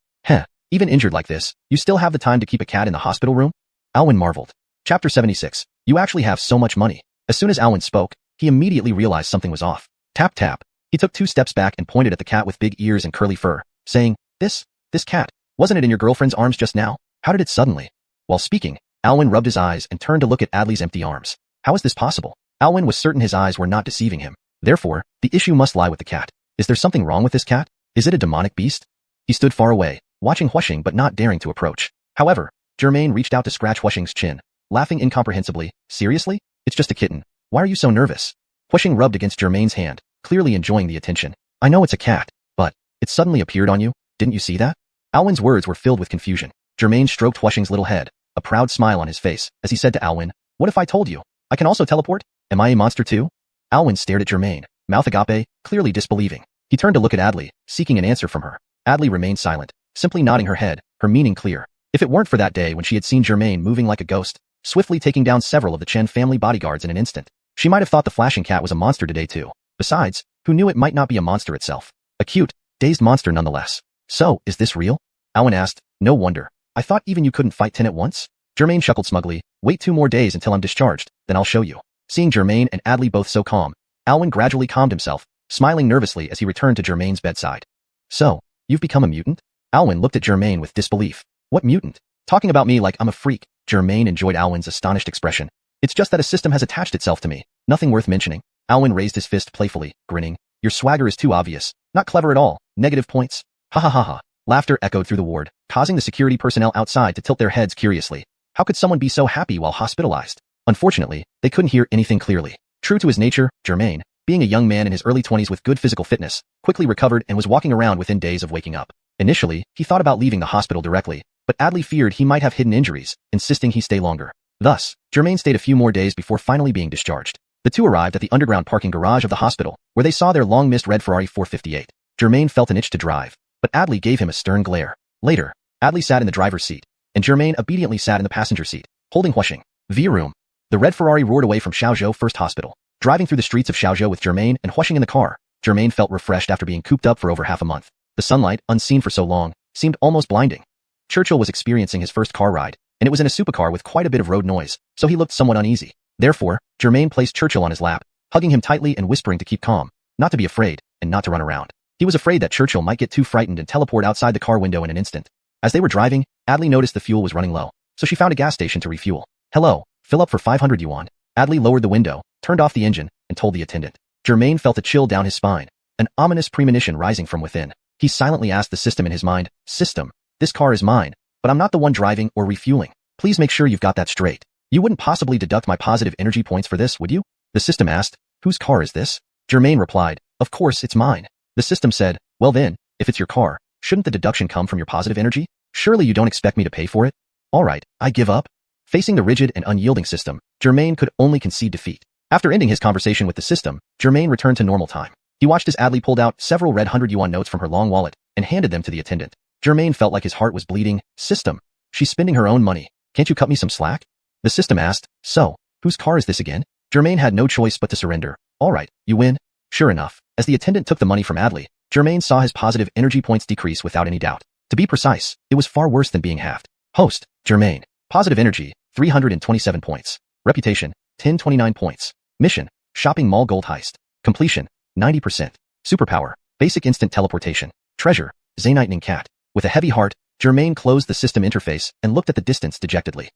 Even injured like this, you still have the time to keep a cat in the hospital room? Alwyn marveled. Chapter 76. You actually have so much money. As soon as Alwyn spoke, he immediately realized something was off. Tap tap. He took 2 steps back and pointed at the cat with big ears and curly fur, saying, This cat, wasn't it in your girlfriend's arms just now? How did it suddenly? While speaking, Alwyn rubbed his eyes and turned to look at Adley's empty arms. How is this possible? Alwyn was certain his eyes were not deceiving him. Therefore, the issue must lie with the cat. Is there something wrong with this cat? Is it a demonic beast? He stood far away, watching Huixing but not daring to approach. However, Germain reached out to scratch Huixing's chin, laughing incomprehensibly. Seriously? It's just a kitten. Why are you so nervous? Huixing rubbed against Germain's hand, clearly enjoying the attention. I know it's a cat, but it suddenly appeared on you. Didn't you see that? Alwyn's words were filled with confusion. Germain stroked Huixing's little head, a proud smile on his face, as he said to Alwyn, What if I told you? I can also teleport? Am I a monster too? Alwyn stared at Germain, mouth agape, clearly disbelieving. He turned to look at Adley, seeking an answer from her. Adley remained silent, simply nodding her head, her meaning clear. If it weren't for that day when she had seen Germain moving like a ghost, swiftly taking down several of the Chen family bodyguards in an instant, she might have thought the flashing cat was a monster today too. Besides, who knew it might not be a monster itself? A cute, dazed monster nonetheless. So, is this real? Alwyn asked. No wonder. I thought even you couldn't fight 10 at once? Germain chuckled smugly. Wait 2 more days until I'm discharged, then I'll show you. Seeing Germain and Adley both so calm, Alwyn gradually calmed himself, smiling nervously as he returned to Germain's bedside. So, you've become a mutant? Alwyn looked at Germain with disbelief. What mutant? Talking about me like I'm a freak. Germain enjoyed Alwyn's astonished expression. It's just that a system has attached itself to me. Nothing worth mentioning. Alwyn raised his fist playfully, grinning. Your swagger is too obvious. Not clever at all. Negative points. Ha ha ha ha. Laughter echoed through the ward, causing the security personnel outside to tilt their heads curiously. How could someone be so happy while hospitalized? Unfortunately, they couldn't hear anything clearly. True to his nature, Germain, being a young man in his early 20s with good physical fitness, quickly recovered and was walking around within days of waking up. Initially, he thought about leaving the hospital directly, but Adley feared he might have hidden injuries, insisting he stay longer. Thus, Germain stayed a few more days before finally being discharged. The two arrived at the underground parking garage of the hospital, where they saw their long-missed red Ferrari 458. Germain felt an itch to drive, but Adley gave him a stern glare. Later, Adley sat in the driver's seat, and Germain obediently sat in the passenger seat, holding Huixing. V room. The red Ferrari roared away from Xiaozhou First Hospital. Driving through the streets of Xiaozhou with Germain and Huixing in the car, Germain felt refreshed after being cooped up for over half a month. The sunlight, unseen for so long, seemed almost blinding. Churchill was experiencing his first car ride, and it was in a supercar with quite a bit of road noise, so he looked somewhat uneasy. Therefore, Germain placed Churchill on his lap, hugging him tightly and whispering to keep calm, not to be afraid, and not to run around. He was afraid that Churchill might get too frightened and teleport outside the car window in an instant. As they were driving, Adley noticed the fuel was running low, so she found a gas station to refuel. Hello, fill up for 500 yuan. Adley lowered the window, turned off the engine, and told the attendant. Germain felt a chill down his spine, an ominous premonition rising from within. He silently asked the system in his mind, System, this car is mine, but I'm not the one driving or refueling. Please make sure you've got that straight. You wouldn't possibly deduct my positive energy points for this, would you? The system asked. Whose car is this? Germain replied. Of course, it's mine. The system said, well then, if it's your car, shouldn't the deduction come from your positive energy? Surely you don't expect me to pay for it? Alright, I give up. Facing the rigid and unyielding system, Germain could only concede defeat. After ending his conversation with the system, Germain returned to normal time. He watched as Adley pulled out several red 100 yuan notes from her long wallet and handed them to the attendant. Germain felt like his heart was bleeding. System, she's spending her own money. Can't you cut me some slack? The system asked. So, whose car is this again? Germain had no choice but to surrender. Alright, you win. Sure enough, As the attendant took the money from Adley, Germain saw his positive energy points decrease without any doubt. To be precise, it was far worse than being halved. Host, Germain. Positive energy, 327 points. Reputation, 1029 points. Mission, shopping mall gold heist. Completion, 90%. Superpower, basic instant teleportation. Treasure, Zaynightning cat. With a heavy heart, Germain closed the system interface and looked at the distance dejectedly.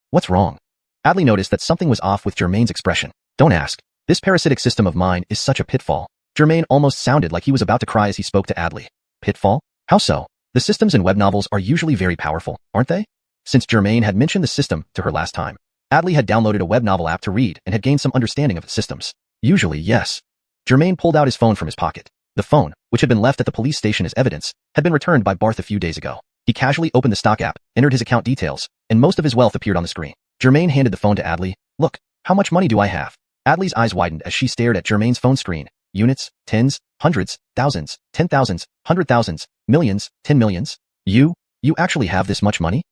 What's wrong? Adley noticed that something was off with Germain's expression. Don't ask. This parasitic system of mine is such a pitfall. Germain almost sounded like he was about to cry as he spoke to Adley. Pitfall? How so? The systems in web novels are usually very powerful, aren't they? Since Germain had mentioned the system to her last time, Adley had downloaded a web novel app to read and had gained some understanding of the systems. Usually, yes. Germain pulled out his phone from his pocket. The phone, which had been left at the police station as evidence, had been returned by Barth a few days ago. He casually opened the stock app, entered his account details, and most of his wealth appeared on the screen. Germain handed the phone to Adley. Look, how much money do I have? Adley's eyes widened as she stared at Germain's phone screen. Units, tens, hundreds, thousands, 10,000s, 100,000s, millions, 10 millions. You actually have this much money?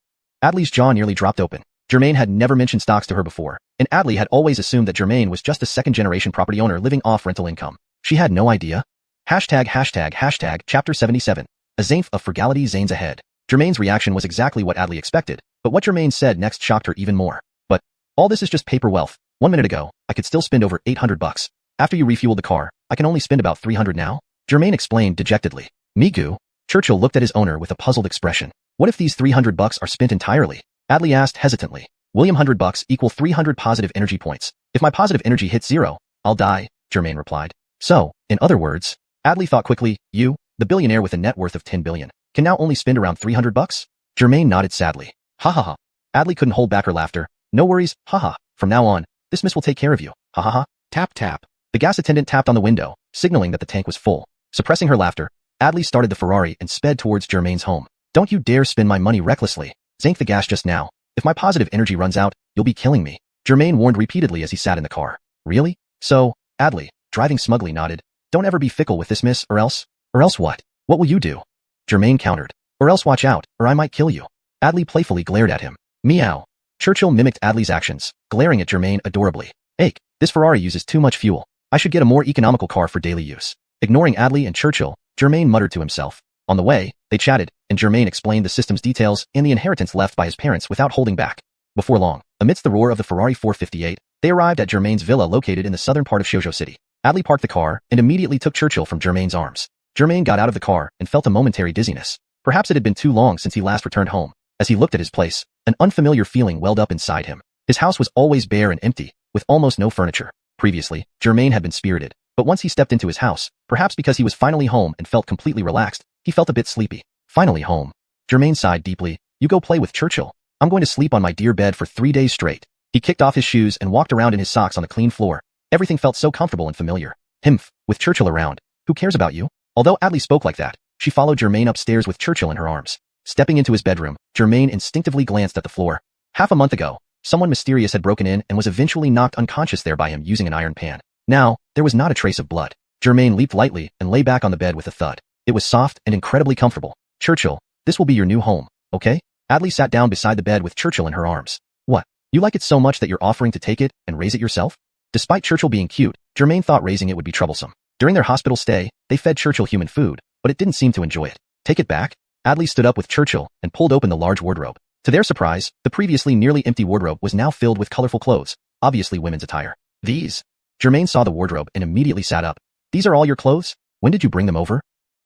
Adley's jaw nearly dropped open. Germain had never mentioned stocks to her before, and Adley had always assumed that Germain was just a second-generation property owner living off rental income. She had no idea. Hashtag chapter 77. A Zainf of frugality Zanes ahead. Germain's reaction was exactly what Adley expected, but what Germain said next shocked her even more. But all this is just paper wealth. 1 minute ago, I could still spend over 800 bucks. After you refueled the car, I can only spend about 300 now? Germain explained dejectedly. Migu? Churchill looked at his owner with a puzzled expression. What if these 300 bucks are spent entirely? Adley asked hesitantly. William, 100 bucks equal 300 positive energy points. If my positive energy hits 0, I'll die, Germain replied. So, in other words, Adley thought quickly, you, the billionaire with a net worth of 10 billion, can now only spend around 300 bucks? Germain nodded sadly. Ha ha ha. Adley couldn't hold back her laughter. No worries, haha. From now on, this miss will take care of you. Ha ha ha. Tap tap. The gas attendant tapped on the window, signaling that the tank was full. Suppressing her laughter, Adley started the Ferrari and sped towards Germain's home. Don't you dare spend my money recklessly. Zank the gas just now. If my positive energy runs out, you'll be killing me. Germain warned repeatedly as he sat in the car. Really? So, Adley, driving smugly, nodded. Don't ever be fickle with this miss, or else? Or else what? What will you do? Germain countered. Or else watch out, or I might kill you. Adley playfully glared at him. Meow. Churchill mimicked Adley's actions, glaring at Germain adorably. Ache, this Ferrari uses too much fuel. I should get a more economical car for daily use. Ignoring Adley and Churchill, Germain muttered to himself. On the way, they chatted, and Germain explained the system's details and the inheritance left by his parents without holding back. Before long, amidst the roar of the Ferrari 458, they arrived at Germain's villa located in the southern part of Xiuxian City. Adley parked the car and immediately took Churchill from Germain's arms. Germain got out of the car and felt a momentary dizziness. Perhaps it had been too long since he last returned home. As he looked at his place, an unfamiliar feeling welled up inside him. His house was always bare and empty, with almost no furniture. Previously, Germain had been spirited, but once he stepped into his house, perhaps because he was finally home and felt completely relaxed, he felt a bit sleepy. Finally home. Germain sighed deeply. You go play with Churchill. I'm going to sleep on my dear bed for 3 days straight. He kicked off his shoes and walked around in his socks on the clean floor. Everything felt so comfortable and familiar. Himph, with Churchill around. Who cares about you? Although Adley spoke like that, she followed Germain upstairs with Churchill in her arms. Stepping into his bedroom, Germain instinctively glanced at the floor. Half a month ago, someone mysterious had broken in and was eventually knocked unconscious there by him using an iron pan. Now, there was not a trace of blood. Germain leaped lightly and lay back on the bed with a thud. It was soft and incredibly comfortable. Churchill, this will be your new home, okay? Adley sat down beside the bed with Churchill in her arms. What? You like it so much that you're offering to take it and raise it yourself? Despite Churchill being cute, Germain thought raising it would be troublesome. During their hospital stay, they fed Churchill human food, but it didn't seem to enjoy it. Take it back? Adley stood up with Churchill and pulled open the large wardrobe. To their surprise, the previously nearly empty wardrobe was now filled with colorful clothes, obviously women's attire. These? Germain saw the wardrobe and immediately sat up. These are all your clothes? When did you bring them over?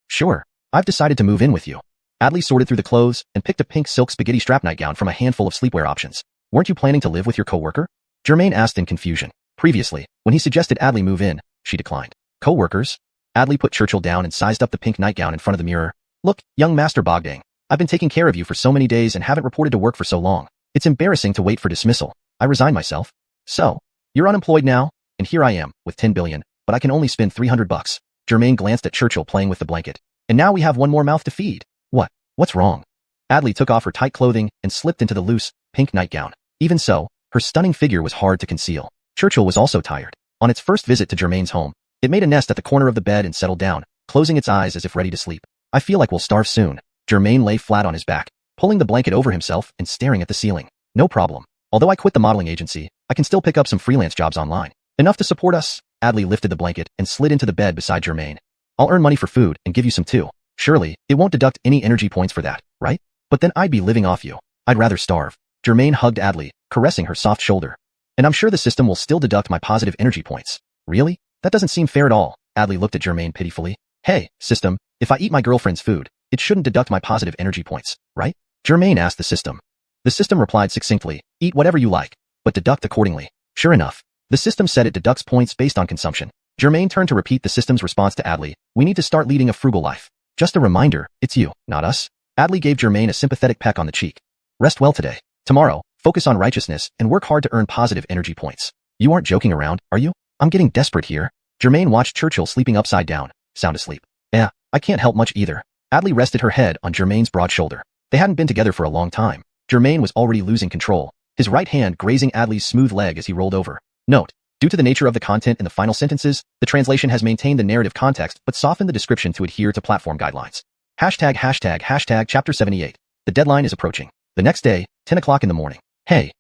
Sure. I've decided to move in with you. Adley sorted through the clothes and picked a pink silk spaghetti strap nightgown from a handful of sleepwear options. Weren't you planning to live with your coworker? Germain asked in confusion. Previously, when he suggested Adley move in, she declined. Co-workers? Adley put Churchill down and sized up the pink nightgown in front of the mirror. Look, young Master Bogdang, I've been taking care of you for so many days and haven't reported to work for so long. It's embarrassing to wait for dismissal. I resign myself. So, you're unemployed now, and here I am, with 10 billion, but I can only spend 300 bucks. Germain glanced at Churchill playing with the blanket. And now we have one more mouth to feed. What's wrong? Adley took off her tight clothing and slipped into the loose, pink nightgown. Even so, her stunning figure was hard to conceal. Churchill was also tired. On its first visit to Germain's home, it made a nest at the corner of the bed and settled down, closing its eyes as if ready to sleep. I feel like we'll starve soon. Germain lay flat on his back, pulling the blanket over himself and staring at the ceiling. No problem. Although I quit the modeling agency, I can still pick up some freelance jobs online. Enough to support us? Adley lifted the blanket and slid into the bed beside Germain. I'll earn money for food and give you some too. Surely, it won't deduct any energy points for that, right? But then I'd be living off you. I'd rather starve. Germain hugged Adley, caressing her soft shoulder. And I'm sure the system will still deduct my positive energy points. Really? That doesn't seem fair at all. Adley looked at Germain pitifully. Hey, system, if I eat my girlfriend's food, it shouldn't deduct my positive energy points, right? Germain asked the system. The system replied succinctly, eat whatever you like, but deduct accordingly. Sure enough, the system said it deducts points based on consumption. Germain turned to repeat the system's response to Adley. We need to start leading a frugal life. Just a reminder, it's you, not us. Adley gave Germain a sympathetic peck on the cheek. Rest well today. Tomorrow, focus on righteousness and work hard to earn positive energy points. You aren't joking around, are you? I'm getting desperate here. Germain watched Churchill sleeping upside down, sound asleep. Yeah, I can't help much either. Adley rested her head on Germain's broad shoulder. They hadn't been together for a long time. Germain was already losing control, his right hand grazing Adley's smooth leg as he rolled over. Note: due to the nature of the content in the final sentences, the translation has maintained the narrative context but softened the description to adhere to platform guidelines. ####Chapter 78. The deadline is approaching. The next day, 10 o'clock in the morning. Hey,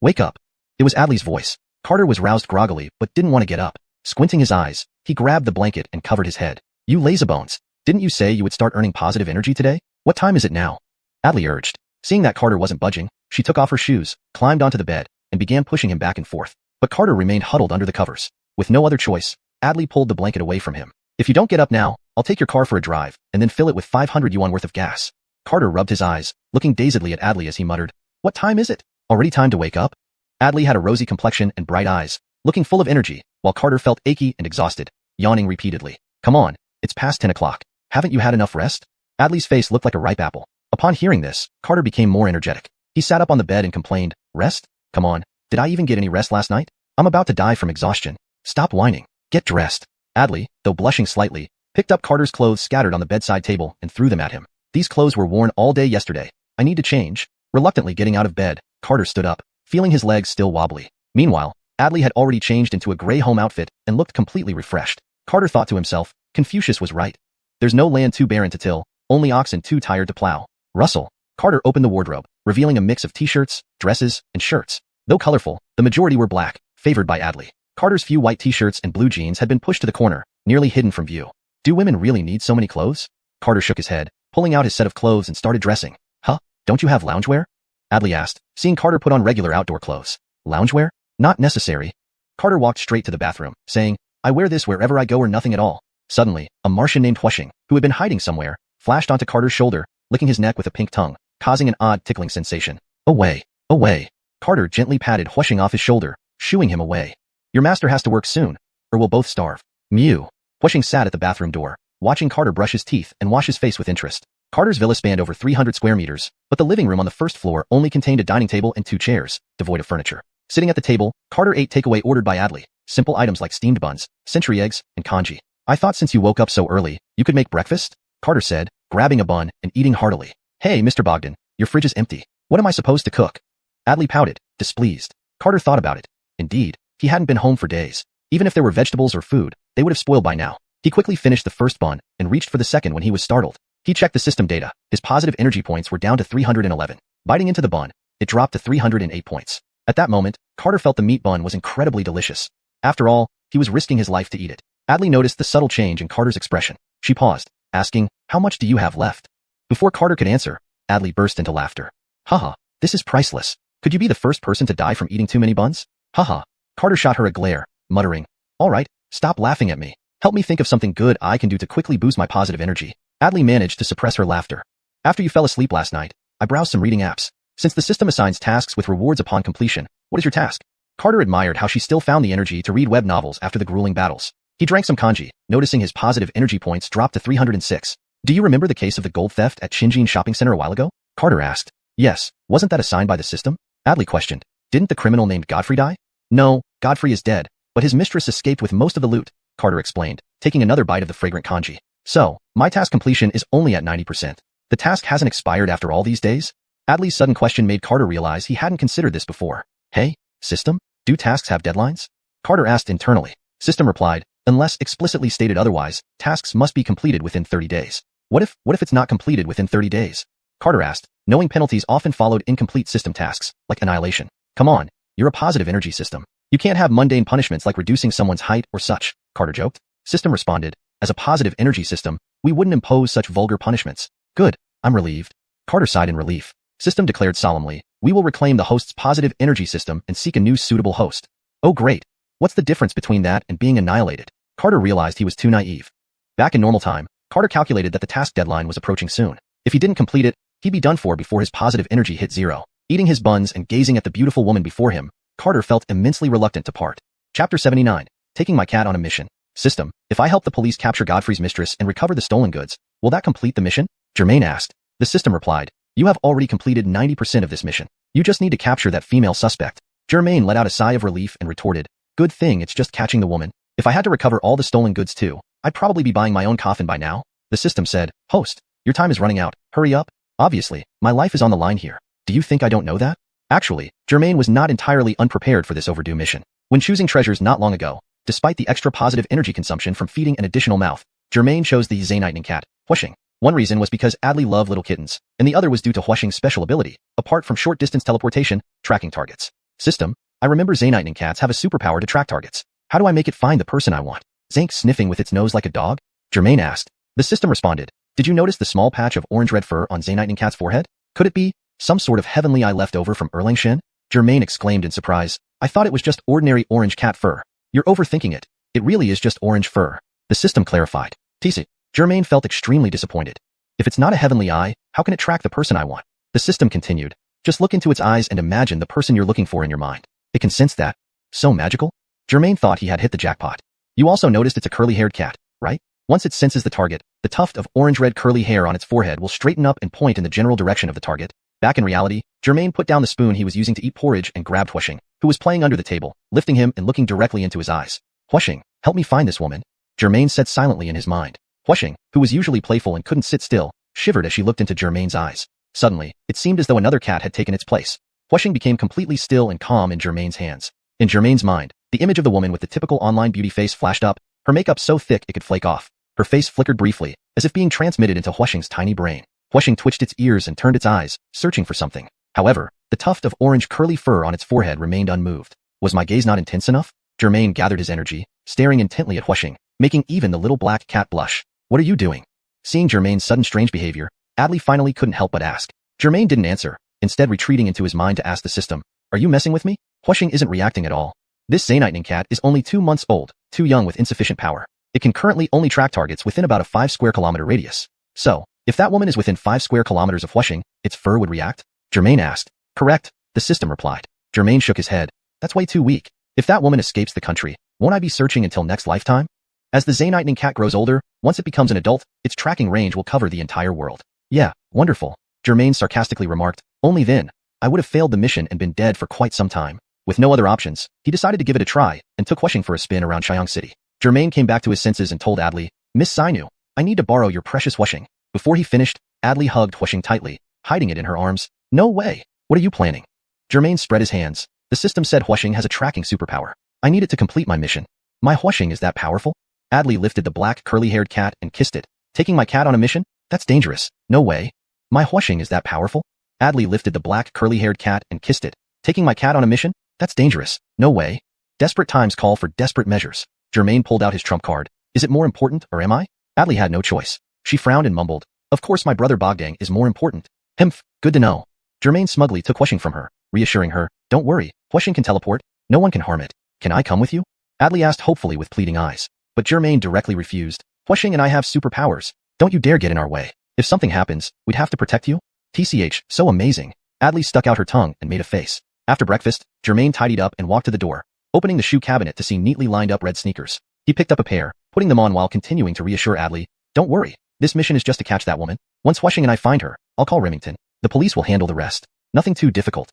wake up. It was Adley's voice. Carter was roused groggily but didn't want to get up. Squinting his eyes, he grabbed the blanket and covered his head. You lazybones. Didn't you say you would start earning positive energy today? What time is it now? Adley urged. Seeing that Carter wasn't budging, she took off her shoes, climbed onto the bed, and began pushing him back and forth. But Carter remained huddled under the covers. With no other choice, Adley pulled the blanket away from him. If you don't get up now, I'll take your car for a drive, and then fill it with 500 yuan worth of gas. Carter rubbed his eyes, looking dazedly at Adley as he muttered, What time is it? Already time to wake up? Adley had a rosy complexion and bright eyes, looking full of energy, while Carter felt achy and exhausted, yawning repeatedly. Come on, it's past 10 o'clock. Haven't you had enough rest? Adley's face looked like a ripe apple. Upon hearing this, Carter became more energetic. He sat up on the bed and complained, Rest? Come on, did I even get any rest last night? I'm about to die from exhaustion. Stop whining. Get dressed. Adley, though blushing slightly, picked up Carter's clothes scattered on the bedside table and threw them at him. These clothes were worn all day yesterday. I need to change. Reluctantly getting out of bed, Carter stood up, feeling his legs still wobbly. Meanwhile, Adley had already changed into a gray home outfit and looked completely refreshed. Carter thought to himself, Confucius was right. There's no land too barren to till, only oxen too tired to plow. Rustle. Carter opened the wardrobe, revealing a mix of t-shirts, dresses, and shirts. Though colorful, the majority were black, favored by Adley. Carter's few white t-shirts and blue jeans had been pushed to the corner, nearly hidden from view. Do women really need so many clothes? Carter shook his head, pulling out his set of clothes and started dressing. Huh? Don't you have loungewear? Adley asked, seeing Carter put on regular outdoor clothes. Loungewear? Not necessary. Carter walked straight to the bathroom, saying, I wear this wherever I go or nothing at all. Suddenly, a Martian named Xiuxian, who had been hiding somewhere, flashed onto Carter's shoulder, licking his neck with a pink tongue, causing an odd tickling sensation. Away. Away. Carter gently patted Xiuxian off his shoulder, shooing him away. Your master has to work soon, or we'll both starve. Mew. Xiuxian sat at the bathroom door, watching Carter brush his teeth and wash his face with interest. Carter's villa spanned over 300 square meters, but the living room on the first floor only contained a dining table and 2 chairs, devoid of furniture. Sitting at the table, Carter ate takeaway ordered by Adley, simple items like steamed buns, century eggs, and congee. I thought since you woke up so early, you could make breakfast? Carter said, grabbing a bun and eating heartily. Hey, Mr. Bogdan, your fridge is empty. What am I supposed to cook? Adley pouted, displeased. Carter thought about it. Indeed, he hadn't been home for days. Even if there were vegetables or food, they would have spoiled by now. He quickly finished the first bun and reached for the second when he was startled. He checked the system data. His positive energy points were down to 311. Biting into the bun, it dropped to 308 points. At that moment, Carter felt the meat bun was incredibly delicious. After all, he was risking his life to eat it. Adley noticed the subtle change in Carter's expression. She paused, asking, How much do you have left? Before Carter could answer, Adley burst into laughter. Haha, this is priceless. Could you be the first person to die from eating too many buns? Haha. Carter shot her a glare, muttering, All right, stop laughing at me. Help me think of something good I can do to quickly boost my positive energy. Adley managed to suppress her laughter. After you fell asleep last night, I browsed some reading apps. Since the system assigns tasks with rewards upon completion, what is your task? Carter admired how she still found the energy to read web novels after the grueling battles. He drank some congee, noticing his positive energy points dropped to 306. Do you remember the case of the gold theft at Xinjiang shopping center a while ago? Carter asked. Yes, wasn't that assigned by the system? Adley questioned. Didn't the criminal named Godfrey die? No, Godfrey is dead, but his mistress escaped with most of the loot, Carter explained, taking another bite of the fragrant congee. So, my task completion is only at 90%. The task hasn't expired after all these days? Adley's sudden question made Carter realize he hadn't considered this before. Hey, system, do tasks have deadlines? Carter asked internally. System replied, unless explicitly stated otherwise, tasks must be completed within 30 days. What if it's not completed within 30 days? Carter asked, knowing penalties often followed incomplete system tasks, like annihilation. Come on, you're a positive energy system. You can't have mundane punishments like reducing someone's height or such, Carter joked. System responded, as a positive energy system, we wouldn't impose such vulgar punishments. Good, I'm relieved. Carter sighed in relief. System declared solemnly, we will reclaim the host's positive energy system and seek a new suitable host. Oh great. What's the difference between that and being annihilated? Carter realized he was too naive. Back in normal time, Carter calculated that the task deadline was approaching soon. If he didn't complete it, he'd be done for before his positive energy hit zero. Eating his buns and gazing at the beautiful woman before him, Carter felt immensely reluctant to part. Chapter 79. Taking my cat on a mission. System, if I help the police capture Godfrey's mistress and recover the stolen goods, will that complete the mission? Germain asked. The system replied, you have already completed 90% of this mission. You just need to capture that female suspect. Germain let out a sigh of relief and retorted, good thing it's just catching the woman. If I had to recover all the stolen goods too, I'd probably be buying my own coffin by now. The system said, host, your time is running out, hurry up. Obviously, my life is on the line here. Do you think I don't know that? Actually, Germain was not entirely unprepared for this overdue mission. When choosing treasures not long ago, despite the extra positive energy consumption from feeding an additional mouth, Germain chose the xiuxian cat, Xuanhuan. One reason was because Adley loved little kittens, and the other was due to Xuanhuan's special ability, apart from short-distance teleportation, tracking targets. System, I remember xiuxian cats have a superpower to track targets. How do I make it find the person I want? Zank sniffing with its nose like a dog? Germain asked. The system responded, did you notice the small patch of orange-red fur on xiuxian cat's forehead? Could it be some sort of heavenly eye left over from Erlang? Germain exclaimed in surprise, I thought it was just ordinary orange cat fur. You're overthinking it. It really is just orange fur. The system clarified. TC. Germain felt extremely disappointed. If it's not a heavenly eye, how can it track the person I want? The system continued. Just look into its eyes and imagine the person you're looking for in your mind. It can sense that. So magical? Germain thought he had hit the jackpot. You also noticed it's a curly-haired cat, right? Once it senses the target, the tuft of orange-red curly hair on its forehead will straighten up and point in the general direction of the target. Back in reality, Germain put down the spoon he was using to eat porridge and grabbed Xuanhuan, who was playing under the table, lifting him and looking directly into his eyes. Xuanhuan, help me find this woman. Germain said silently in his mind. Xuanhuan, who was usually playful and couldn't sit still, shivered as she looked into Germain's eyes. Suddenly, it seemed as though another cat had taken its place. Xuanhuan became completely still and calm in Germain's hands. In Germain's mind, the image of the woman with the typical online beauty face flashed up, her makeup so thick it could flake off. Her face flickered briefly, as if being transmitted into Xuanhuan's tiny brain. Xuanhuan twitched its ears and turned its eyes, searching for something. However, the tuft of orange curly fur on its forehead remained unmoved. Was my gaze not intense enough? Germain gathered his energy, staring intently at Xuanhuan, making even the little black cat blush. What are you doing? Seeing Germain's sudden strange behavior, Adley finally couldn't help but ask. Germain didn't answer, instead retreating into his mind to ask the system, are you messing with me? Xuanhuan isn't reacting at all. This xiuxian cat is only 2 months old, too young with insufficient power. It can currently only track targets within about a 5 square kilometer radius. So, if that woman is within 5 square kilometers of Xuanhuan, its fur would react? Germain asked. Correct, the system replied. Germain shook his head. That's way too weak. If that woman escapes the country, won't I be searching until next lifetime? As the xiuxian cat grows older, once it becomes an adult, its tracking range will cover the entire world. Yeah, wonderful. Germain sarcastically remarked. Only then, I would have failed the mission and been dead for quite some time. With no other options, he decided to give it a try and took Xuanhuan for a spin around Xiang City. Germain came back to his senses and told Adley, Miss Sainu, I need to borrow your precious Xuanhuan. Before he finished, Adley hugged Xuanhuan tightly, hiding it in her arms. No way. What are you planning? Germain spread his hands. The system said Xuanhuan has a tracking superpower. I need it to complete my mission. My Xuanhuan is that powerful? Adley lifted the black curly-haired cat and kissed it. Taking my cat on a mission? That's dangerous. No way. My Xuanhuan is that powerful? Adley lifted the black curly-haired cat and kissed it. Taking my cat on a mission? That's dangerous. No way. Desperate times call for desperate measures. Germain pulled out his trump card. Is it more important, or am I? Adley had no choice. She frowned and mumbled. Of course my brother Bogdang is more important. Hmph, good to know. Germain smugly took Xuanhuan from her, reassuring her, don't worry, Xuanhuan can teleport. No one can harm it. Can I come with you? Adley asked hopefully with pleading eyes. But Germain directly refused. Xuanhuan and I have superpowers. Don't you dare get in our way. If something happens, we'd have to protect you. TCH, so amazing. Adley stuck out her tongue and made a face. After breakfast, Germain tidied up and walked to the door, opening the shoe cabinet to see neatly lined up red sneakers. He picked up a pair, putting them on while continuing to reassure Adley, don't worry, this mission is just to catch that woman. Once Xuanhuan and I find her, I'll call Remington. The police will handle the rest. Nothing too difficult.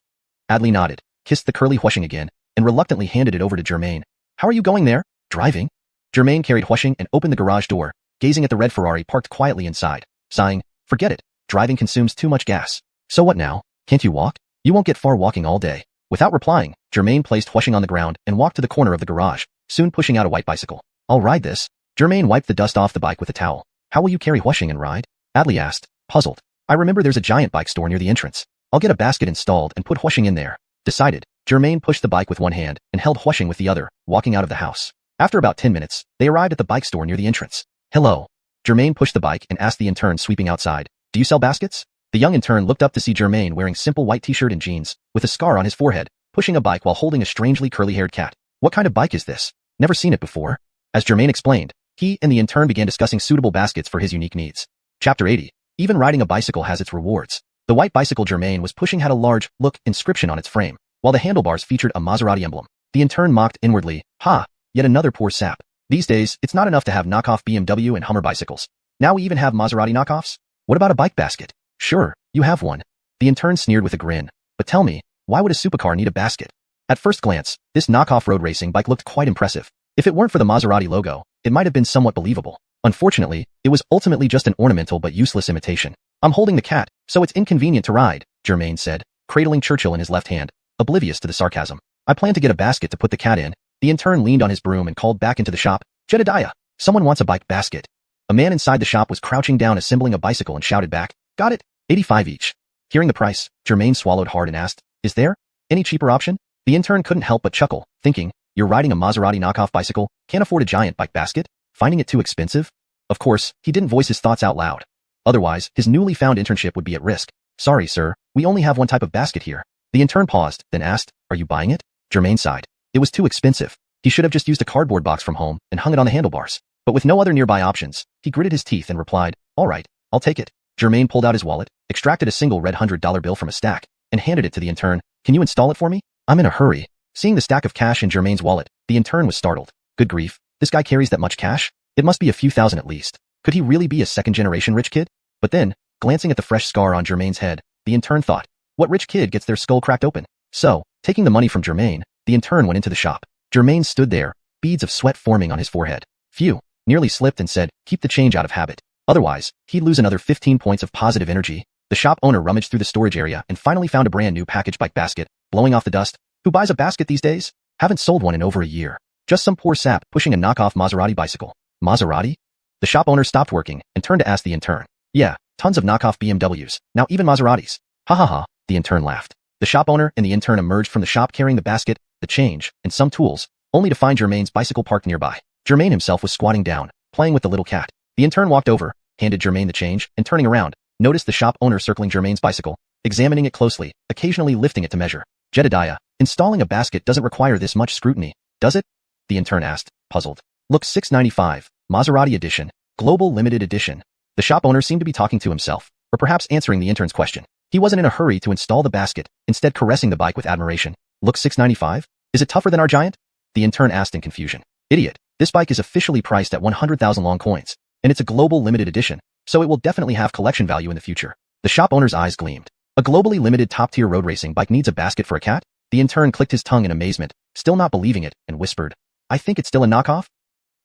Adley nodded, kissed the curly Xuanhuan again, and reluctantly handed it over to Germain. How are you going there? Driving? Germain carried Xuanhuan and opened the garage door, gazing at the red Ferrari parked quietly inside, sighing, forget it, driving consumes too much gas. So what now? Can't you walk? You won't get far walking all day. Without replying, Germain placed Xuanhuan on the ground and walked to the corner of the garage, soon pushing out a white bicycle. I'll ride this. Germain wiped the dust off the bike with a towel. How will you carry Xuanhuan and ride? Adley asked, puzzled. I remember there's a giant bike store near the entrance. I'll get a basket installed and put Xuanhuan in there. Decided, Germain pushed the bike with one hand and held Huxing with the other, walking out of the house. After about 10 minutes, they arrived at the bike store near the entrance. Hello. Germain pushed the bike and asked the intern sweeping outside, do you sell baskets? The young intern looked up to see Germain wearing simple white t-shirt and jeans, with a scar on his forehead, pushing a bike while holding a strangely curly-haired cat. What kind of bike is this? Never seen it before. As Germain explained, he and the intern began discussing suitable baskets for his unique needs. Chapter 80. Even riding a bicycle has its rewards. The white bicycle Germain was pushing had a large, look, inscription on its frame, while the handlebars featured a Maserati emblem. The intern mocked inwardly, ha, yet another poor sap. These days, it's not enough to have knockoff BMW and Hummer bicycles. Now we even have Maserati knockoffs? What about a bike basket? Sure, you have one. The intern sneered with a grin. But tell me, why would a supercar need a basket? At first glance, this knockoff road racing bike looked quite impressive. If it weren't for the Maserati logo, it might have been somewhat believable. Unfortunately, it was ultimately just an ornamental but useless imitation. I'm holding the cat, so it's inconvenient to ride, Germain said, cradling Churchill in his left hand, oblivious to the sarcasm. I plan to get a basket to put the cat in. The intern leaned on his broom and called back into the shop, Jedediah, someone wants a bike basket. A man inside the shop was crouching down assembling a bicycle and shouted back, got it, 85 each. Hearing the price, Germain swallowed hard and asked, is there any cheaper option? The intern couldn't help but chuckle, thinking, you're riding a Maserati knockoff bicycle, can't afford a giant bike basket, finding it too expensive? Of course, he didn't voice his thoughts out loud. Otherwise, his newly found internship would be at risk. Sorry, sir, we only have one type of basket here. The intern paused, then asked, are you buying it? Germain sighed. It was too expensive. He should have just used a cardboard box from home and hung it on the handlebars. But with no other nearby options, he gritted his teeth and replied, all right, I'll take it. Germain pulled out his wallet, extracted a single red $100 bill from a stack, and handed it to the intern. Can you install it for me? I'm in a hurry. Seeing the stack of cash in Germain's wallet, the intern was startled. Good grief, this guy carries that much cash? It must be a few thousand at least. Could he really be a second-generation rich kid? But then, glancing at the fresh scar on Germain's head, the intern thought, what rich kid gets their skull cracked open? So, taking the money from Germain, the intern went into the shop. Germain stood there, beads of sweat forming on his forehead. Phew, nearly slipped and said, keep the change out of habit. Otherwise, he'd lose another 15 points of positive energy. The shop owner rummaged through the storage area and finally found a brand new package bike basket, blowing off the dust. Who buys a basket these days? Haven't sold one in over a year. Just some poor sap pushing a knockoff Maserati bicycle. Maserati? The shop owner stopped working and turned to ask the intern. Yeah, tons of knockoff BMWs, now even Maseratis. Ha ha ha, the intern laughed. The shop owner and the intern emerged from the shop carrying the basket, the change, and some tools, only to find Germain's bicycle parked nearby. Germain himself was squatting down, playing with the little cat. The intern walked over, handed Germain the change, and turning around, noticed the shop owner circling Germain's bicycle, examining it closely, occasionally lifting it to measure. Jedediah, installing a basket doesn't require this much scrutiny, does it? The intern asked, puzzled. Look, $6.95, Maserati edition, global limited edition. The shop owner seemed to be talking to himself, or perhaps answering the intern's question. He wasn't in a hurry to install the basket, instead caressing the bike with admiration. Look, $6.95? Is it tougher than our giant? The intern asked in confusion. Idiot, this bike is officially priced at 100,000 long coins, and it's a global limited edition, so it will definitely have collection value in the future. The shop owner's eyes gleamed. A globally limited top-tier road racing bike needs a basket for a cat? The intern clicked his tongue in amazement, still not believing it, and whispered, I think it's still a knockoff?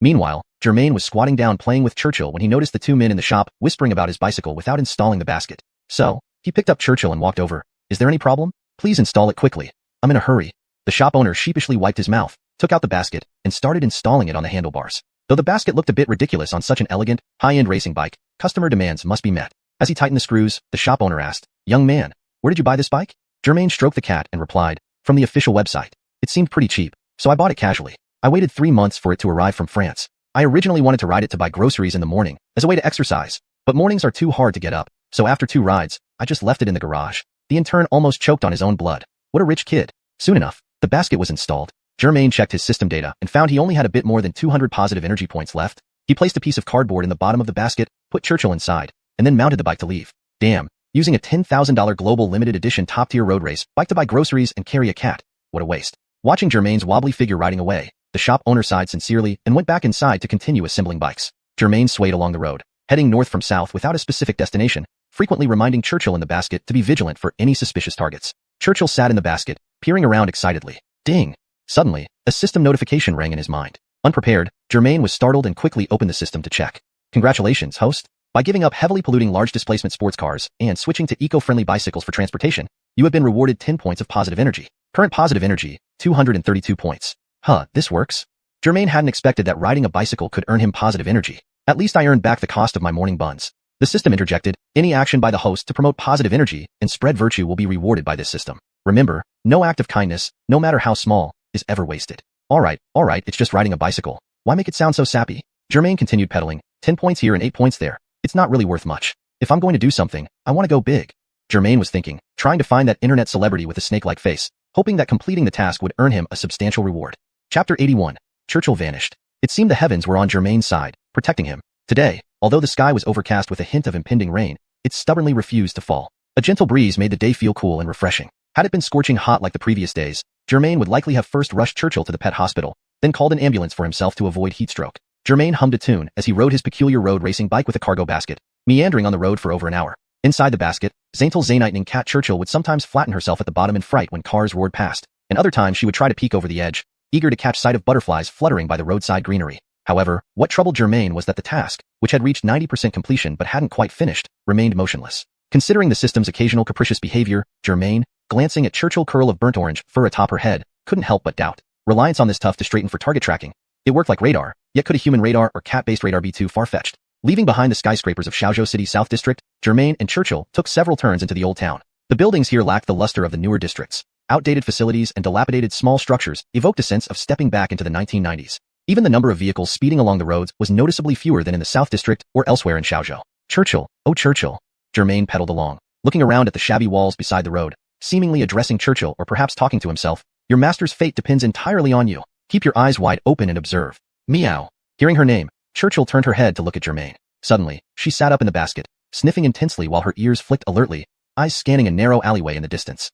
Meanwhile, Germain was squatting down playing with Churchill when he noticed the two men in the shop whispering about his bicycle without installing the basket. So, he picked up Churchill and walked over. Is there any problem? Please install it quickly. I'm in a hurry. The shop owner sheepishly wiped his mouth, took out the basket, and started installing it on the handlebars. Though the basket looked a bit ridiculous on such an elegant, high-end racing bike, customer demands must be met. As he tightened the screws, the shop owner asked, Young man, where did you buy this bike? Germain stroked the cat and replied, From the official website. It seemed pretty cheap, so I bought it casually. I waited 3 months for it to arrive from France. I originally wanted to ride it to buy groceries in the morning, as a way to exercise. But mornings are too hard to get up, so after 2 rides, I just left it in the garage. The intern almost choked on his own blood. What a rich kid. Soon enough, the basket was installed. Germain checked his system data and found he only had a bit more than 200 positive energy points left. He placed a piece of cardboard in the bottom of the basket, put Churchill inside, and then mounted the bike to leave. Damn, using a $10,000 global limited edition top-tier road race bike to buy groceries and carry a cat. What a waste. Watching Germain's wobbly figure riding away, the shop owner sighed sincerely and went back inside to continue assembling bikes. Germain swayed along the road, heading north from south without a specific destination, frequently reminding Churchill in the basket to be vigilant for any suspicious targets. Churchill sat in the basket, peering around excitedly. Ding! Suddenly, a system notification rang in his mind. Unprepared, Germain was startled and quickly opened the system to check. Congratulations, host. By giving up heavily polluting large displacement sports cars and switching to eco-friendly bicycles for transportation, you have been rewarded 10 points of positive energy. Current positive energy, 232 points. Huh, this works. Germain hadn't expected that riding a bicycle could earn him positive energy. At least I earned back the cost of my morning buns. The system interjected, any action by the host to promote positive energy and spread virtue will be rewarded by this system. Remember, no act of kindness, no matter how small, is ever wasted. Alright, it's just riding a bicycle. Why make it sound so sappy? Germain continued pedaling, 10 points here and 8 points there. It's not really worth much. If I'm going to do something, I want to go big. Germain was thinking, trying to find that internet celebrity with a snake-like face, hoping that completing the task would earn him a substantial reward. Chapter 81. Churchill vanished. It seemed the heavens were on Germain's side, protecting him. Today, although the sky was overcast with a hint of impending rain, it stubbornly refused to fall. A gentle breeze made the day feel cool and refreshing. Had it been scorching hot like the previous days, Germain would likely have first rushed Churchill to the pet hospital, then called an ambulance for himself to avoid heatstroke. Germain hummed a tune as he rode his peculiar road racing bike with a cargo basket, meandering on the road for over an hour. Inside the basket, Zaintel Zainightning Cat Churchill would sometimes flatten herself at the bottom in fright when cars roared past, and other times she would try to peek over the edge, eager to catch sight of butterflies fluttering by the roadside greenery. However, what troubled Germain was that the task, which had reached 90% completion but hadn't quite finished, remained motionless. Considering the system's occasional capricious behavior, Germain, glancing at Churchill curl of burnt orange fur atop her head, couldn't help but doubt. Reliance on this tough to straighten for target tracking. It worked like radar, yet could a human radar or cat-based radar be too far-fetched? Leaving behind the skyscrapers of Xiaozhou City South District, Germain and Churchill took several turns into the old town. The buildings here lacked the luster of the newer districts. Outdated facilities and dilapidated small structures evoked a sense of stepping back into the 1990s. Even the number of vehicles speeding along the roads was noticeably fewer than in the South District or elsewhere in Xiaozhou. Churchill, oh Churchill. Germain pedaled along, looking around at the shabby walls beside the road, seemingly addressing Churchill or perhaps talking to himself. Your master's fate depends entirely on you. Keep your eyes wide open and observe. Meow. Hearing her name, Churchill turned her head to look at Germain. Suddenly, she sat up in the basket, sniffing intensely while her ears flicked alertly, eyes scanning a narrow alleyway in the distance.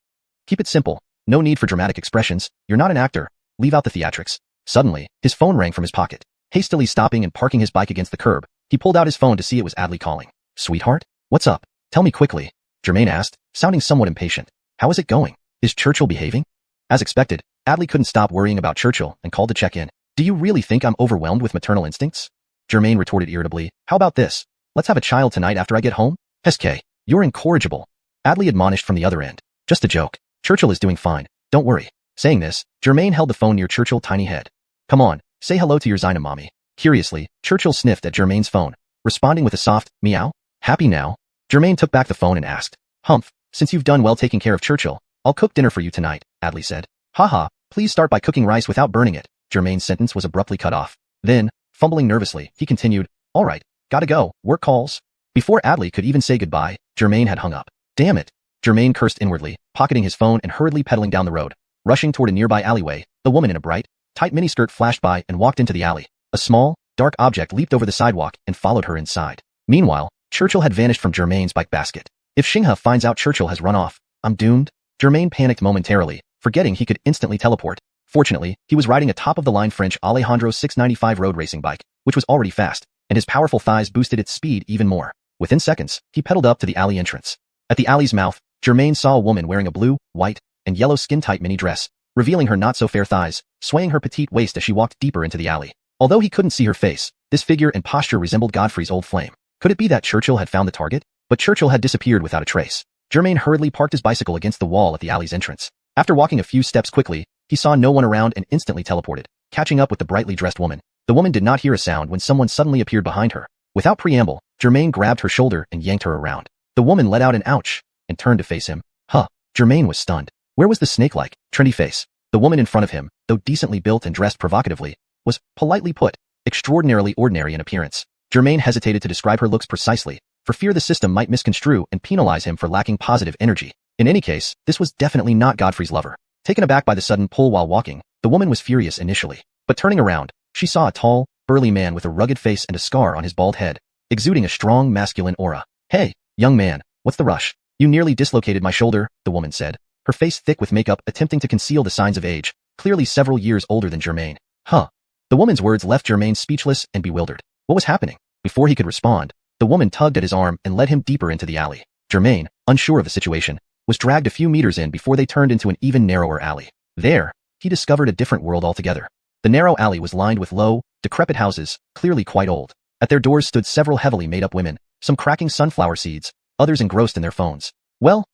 Keep it simple. No need for dramatic expressions. You're not an actor. Leave out the theatrics. Suddenly, his phone rang from his pocket. Hastily stopping and parking his bike against the curb, he pulled out his phone to see it was Adley calling. Sweetheart? What's up? Tell me quickly. Germain asked, sounding somewhat impatient. How is it going? Is Churchill behaving? As expected, Adley couldn't stop worrying about Churchill and called to check in. Do you really think I'm overwhelmed with maternal instincts? Germain retorted irritably. How about this? Let's have a child tonight after I get home? SK, you're incorrigible. Adley admonished from the other end. Just a joke. Churchill is doing fine. Don't worry. Saying this, Germain held the phone near Churchill's tiny head. Come on, say hello to your Zina mommy. Curiously, Churchill sniffed at Germain's phone, responding with a soft, meow. Happy now? Germain took back the phone and asked. Humph, since you've done well taking care of Churchill, I'll cook dinner for you tonight, Adley said. Haha, please start by cooking rice without burning it. Germain's sentence was abruptly cut off. Then, fumbling nervously, he continued, all right, gotta go, work calls. Before Adley could even say goodbye, Germain had hung up. Damn it. Germain cursed inwardly, pocketing his phone and hurriedly pedaling down the road. Rushing toward a nearby alleyway, the woman in a bright, tight miniskirt flashed by and walked into the alley. A small, dark object leaped over the sidewalk and followed her inside. Meanwhile, Churchill had vanished from Germain's bike basket. If Xinghe finds out Churchill has run off, I'm doomed. Germain panicked momentarily, forgetting he could instantly teleport. Fortunately, he was riding a top-of-the-line French Alejandro 695 road racing bike, which was already fast, and his powerful thighs boosted its speed even more. Within seconds, he pedaled up to the alley entrance. At the alley's mouth, Germain saw a woman wearing a blue, white, and yellow skin-tight mini dress, revealing her not-so-fair thighs, swaying her petite waist as she walked deeper into the alley. Although he couldn't see her face, this figure and posture resembled Godfrey's old flame. Could it be that Churchill had found the target? But Churchill had disappeared without a trace. Germain hurriedly parked his bicycle against the wall at the alley's entrance. After walking a few steps quickly, he saw no one around and instantly teleported, catching up with the brightly dressed woman. The woman did not hear a sound when someone suddenly appeared behind her. Without preamble, Germain grabbed her shoulder and yanked her around. The woman let out an ouch and turned to face him. Huh. Germain was stunned. Where was the snake-like, trendy face? The woman in front of him, though decently built and dressed provocatively, was, politely put, extraordinarily ordinary in appearance. Germain hesitated to describe her looks precisely, for fear the system might misconstrue and penalize him for lacking positive energy. In any case, this was definitely not Godfrey's lover. Taken aback by the sudden pull while walking, the woman was furious initially. But turning around, she saw a tall, burly man with a rugged face and a scar on his bald head, exuding a strong masculine aura. Hey, young man, what's the rush? You nearly dislocated my shoulder, the woman said, her face thick with makeup attempting to conceal the signs of age, clearly several years older than Germain. Huh. The woman's words left Germain speechless and bewildered. What was happening? Before he could respond, the woman tugged at his arm and led him deeper into the alley. Germain, unsure of the situation, was dragged a few meters in before they turned into an even narrower alley. There, he discovered a different world altogether. The narrow alley was lined with low, decrepit houses, clearly quite old. At their doors stood several heavily made-up women, some cracking sunflower seeds, others engrossed in their phones. Well,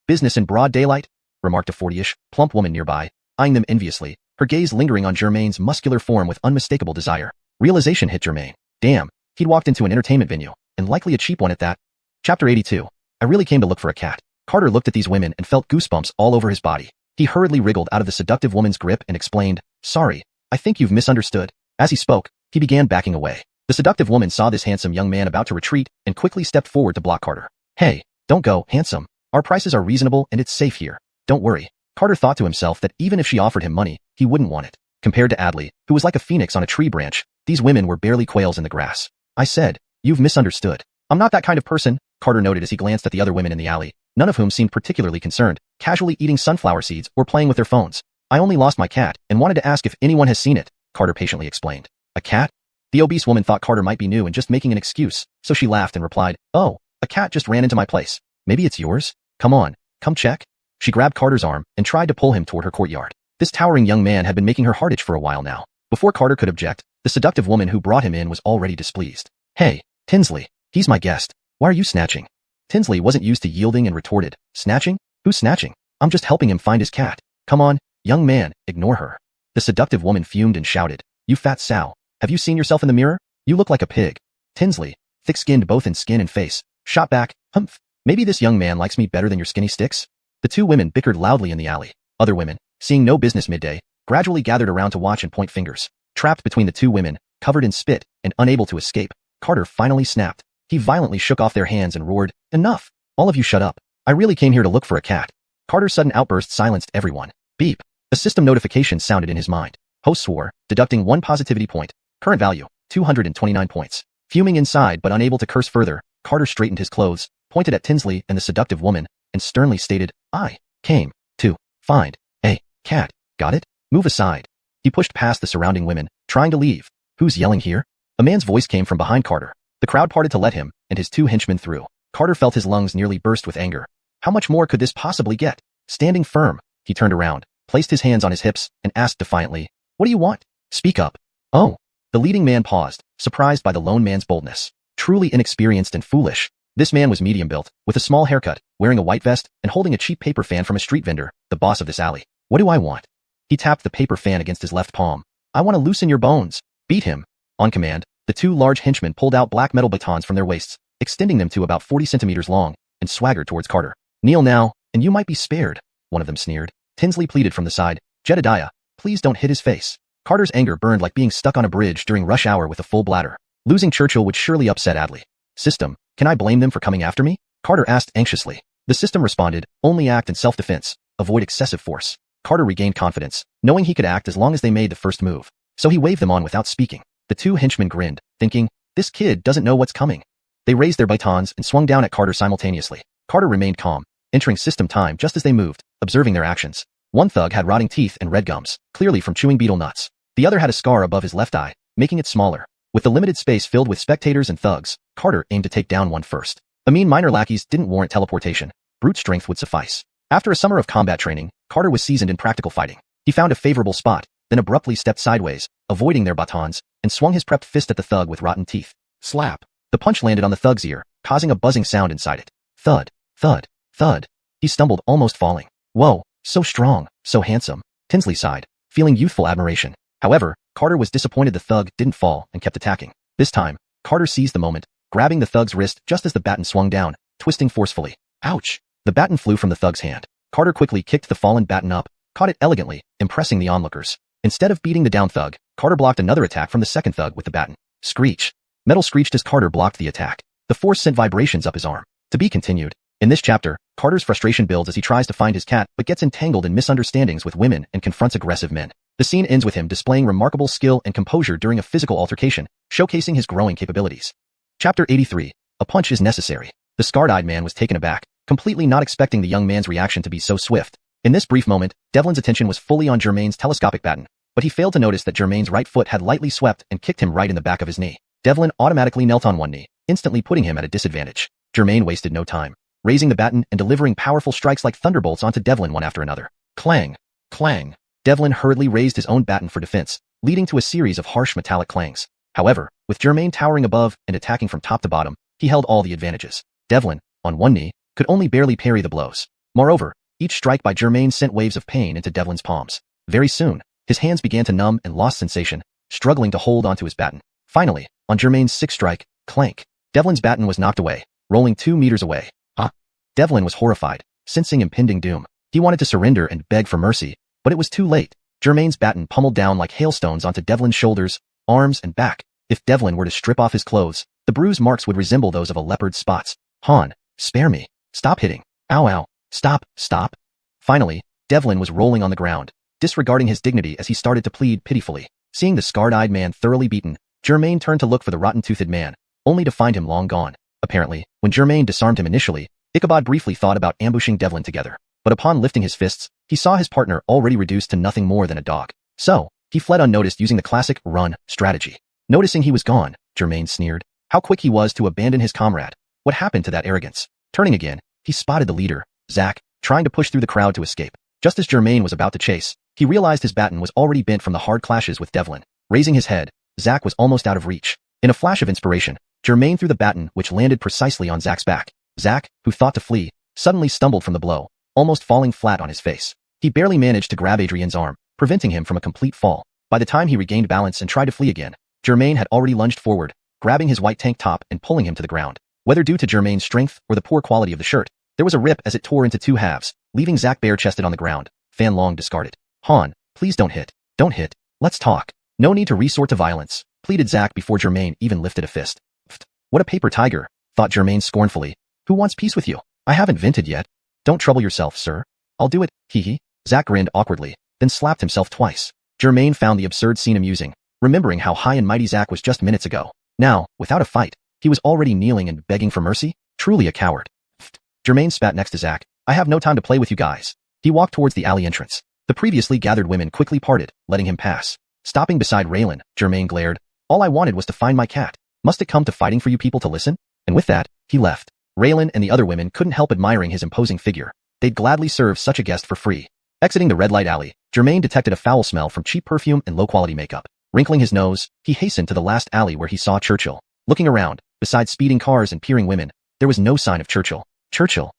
business in broad daylight, remarked a 40-ish, plump woman nearby, eyeing them enviously, her gaze lingering on Germain's muscular form with unmistakable desire. Realization hit Germain. Damn, he'd walked into an entertainment venue, and likely a cheap one at that. Chapter 82. I really came to look for a cat. Carter looked at these women and felt goosebumps all over his body. He hurriedly wriggled out of the seductive woman's grip and explained, "Sorry, I think you've misunderstood." As he spoke, he began backing away. The seductive woman saw this handsome young man about to retreat and quickly stepped forward to block Carter. "Hey, don't go, handsome. Our prices are reasonable and it's safe here. Don't worry." Carter thought to himself that even if she offered him money, he wouldn't want it. Compared to Adley, who was like a phoenix on a tree branch, these women were barely quails in the grass. "I said, you've misunderstood. I'm not that kind of person," Carter noted as he glanced at the other women in the alley, none of whom seemed particularly concerned, casually eating sunflower seeds or playing with their phones. "I only lost my cat and wanted to ask if anyone has seen it," Carter patiently explained. "A cat?" The obese woman thought Carter might be new and just making an excuse, so she laughed and replied, "Oh, a cat just ran into my place. Maybe it's yours? Come on, come check." She grabbed Carter's arm and tried to pull him toward her courtyard. This towering young man had been making her heart itch for a while now. Before Carter could object, the seductive woman who brought him in was already displeased. "Hey, Tinsley, he's my guest. Why are you snatching?" Tinsley wasn't used to yielding and retorted, "Snatching? Who's snatching? I'm just helping him find his cat. Come on, young man, ignore her." The seductive woman fumed and shouted, "You fat sow. Have you seen yourself in the mirror? You look like a pig." Tinsley, thick-skinned both in skin and face, shot back, "Humph. Maybe this young man likes me better than your skinny sticks?" The two women bickered loudly in the alley. Other women, seeing no business midday, gradually gathered around to watch and point fingers. Trapped between the two women, covered in spit, and unable to escape, Carter finally snapped. He violently shook off their hands and roared, "Enough! All of you shut up. I really came here to look for a cat." Carter's sudden outburst silenced everyone. Beep. A system notification sounded in his mind. Host swore, deducting 1 positivity point. Current value, 229 points. Fuming inside but unable to curse further, Carter straightened his clothes, pointed at Tinsley and the seductive woman, and sternly stated, "I came to find a cat. Got it? Move aside." He pushed past the surrounding women, trying to leave. "Who's yelling here?" A man's voice came from behind Carter. The crowd parted to let him, and his two henchmen through. Carter felt his lungs nearly burst with anger. How much more could this possibly get? Standing firm, he turned around, placed his hands on his hips, and asked defiantly, "What do you want? Speak up." "Oh." The leading man paused, surprised by the lone man's boldness. Truly inexperienced and foolish. This man was medium built, with a small haircut, wearing a white vest, and holding a cheap paper fan from a street vendor, the boss of this alley. "What do I want?" He tapped the paper fan against his left palm. "I want to loosen your bones." "Beat him." On command, the two large henchmen pulled out black metal batons from their waists, extending them to about 40 centimeters long, and swaggered towards Carter. "Kneel now, and you might be spared," one of them sneered. Tinsley pleaded from the side, "Jedediah, please don't hit his face." Carter's anger burned like being stuck on a bridge during rush hour with a full bladder. Losing Churchill would surely upset Adley. "System, can I blame them for coming after me?" Carter asked anxiously. The system responded, "Only act in self-defense. Avoid excessive force." Carter regained confidence, knowing he could act as long as they made the first move. So he waved them on without speaking. The two henchmen grinned, thinking, "This kid doesn't know what's coming." They raised their batons and swung down at Carter simultaneously. Carter remained calm, entering system time just as they moved, observing their actions. One thug had rotting teeth and red gums, clearly from chewing beetle nuts. The other had a scar above his left eye, making it smaller. With the limited space filled with spectators and thugs, Carter aimed to take down one first. A mean minor lackeys didn't warrant teleportation. Brute strength would suffice. After a summer of combat training, Carter was seasoned in practical fighting. He found a favorable spot, then abruptly stepped sideways, avoiding their batons, and swung his prepped fist at the thug with rotten teeth. Slap. The punch landed on the thug's ear, causing a buzzing sound inside it. Thud, thud, thud. He stumbled, almost falling. "Whoa, so strong, so handsome," Tinsley sighed, feeling youthful admiration. However, Carter was disappointed the thug didn't fall and kept attacking. This time, Carter seized the moment, grabbing the thug's wrist just as the baton swung down, twisting forcefully. Ouch! The baton flew from the thug's hand. Carter quickly kicked the fallen baton up, caught it elegantly, impressing the onlookers. Instead of beating the down thug, Carter blocked another attack from the second thug with the baton. Screech. Metal screeched as Carter blocked the attack. The force sent vibrations up his arm. To be continued. In this chapter, Carter's frustration builds as he tries to find his cat but gets entangled in misunderstandings with women and confronts aggressive men. The scene ends with him displaying remarkable skill and composure during a physical altercation, showcasing his growing capabilities. Chapter 83. A punch is necessary. The scarred-eyed man was taken aback, completely not expecting the young man's reaction to be so swift. In this brief moment, Devlin's attention was fully on Germain's telescopic baton, but he failed to notice that Germain's right foot had lightly swept and kicked him right in the back of his knee. Devlin automatically knelt on one knee, instantly putting him at a disadvantage. Germain wasted no time, raising the baton and delivering powerful strikes like thunderbolts onto Devlin one after another. Clang! Clang! Devlin hurriedly raised his own baton for defense, leading to a series of harsh metallic clangs. However, with Germain towering above and attacking from top to bottom, he held all the advantages. Devlin, on one knee, could only barely parry the blows. Moreover, each strike by Germain sent waves of pain into Devlin's palms. Very soon, his hands began to numb and lost sensation, struggling to hold onto his baton. Finally, on Germain's sixth strike, clank, Devlin's baton was knocked away, rolling 2 meters away. Ah! Devlin was horrified, sensing impending doom. He wanted to surrender and beg for mercy, but it was too late. Germain's baton pummeled down like hailstones onto Devlin's shoulders, arms, and back. If Devlin were to strip off his clothes, the bruise marks would resemble those of a leopard's spots. Han, spare me. Stop hitting. Ow ow. Stop, stop. Finally, Devlin was rolling on the ground, disregarding his dignity as he started to plead pitifully. Seeing the scarred-eyed man thoroughly beaten, Germain turned to look for the rotten-toothed man, only to find him long gone. Apparently, when Germain disarmed him initially, Ichabod briefly thought about ambushing Devlin together. But upon lifting his fists, he saw his partner already reduced to nothing more than a dog. So, he fled unnoticed using the classic run strategy. Noticing he was gone, Germain sneered. How quick he was to abandon his comrade. What happened to that arrogance? Turning again, he spotted the leader, Zack, trying to push through the crowd to escape. Just as Germain was about to chase, he realized his baton was already bent from the hard clashes with Devlin. Raising his head, Zack was almost out of reach. In a flash of inspiration, Germain threw the baton which landed precisely on Zack's back. Zack, who thought to flee, suddenly stumbled from the blow, almost falling flat on his face. He barely managed to grab Adrian's arm, preventing him from a complete fall. By the time he regained balance and tried to flee again, Germain had already lunged forward, grabbing his white tank top and pulling him to the ground. Whether due to Germain's strength or the poor quality of the shirt, there was a rip as it tore into two halves, leaving Zack bare-chested on the ground, Fan Long discarded. Han, please don't hit. Don't hit. Let's talk. No need to resort to violence, pleaded Zack before Germain even lifted a fist. Pfft, what a paper tiger, thought Germain scornfully. Who wants peace with you? I haven't vented yet. Don't trouble yourself, sir. I'll do it, hee. Zack grinned awkwardly, then slapped himself twice. Germain found the absurd scene amusing, remembering how high and mighty Zack was just minutes ago. Now, without a fight, he was already kneeling and begging for mercy? Truly a coward. Pfft. Germain spat next to Zack. I have no time to play with you guys. He walked towards the alley entrance. The previously gathered women quickly parted, letting him pass. Stopping beside Raylan, Germain glared. All I wanted was to find my cat. Must it come to fighting for you people to listen? And with that, he left. Raylan and the other women couldn't help admiring his imposing figure. They'd gladly serve such a guest for free. Exiting the red light alley, Germain detected a foul smell from cheap perfume and low-quality makeup. Wrinkling his nose, he hastened to the last alley where he saw Churchill. Looking around, beside speeding cars and peering women, there was no sign of Churchill. Churchill.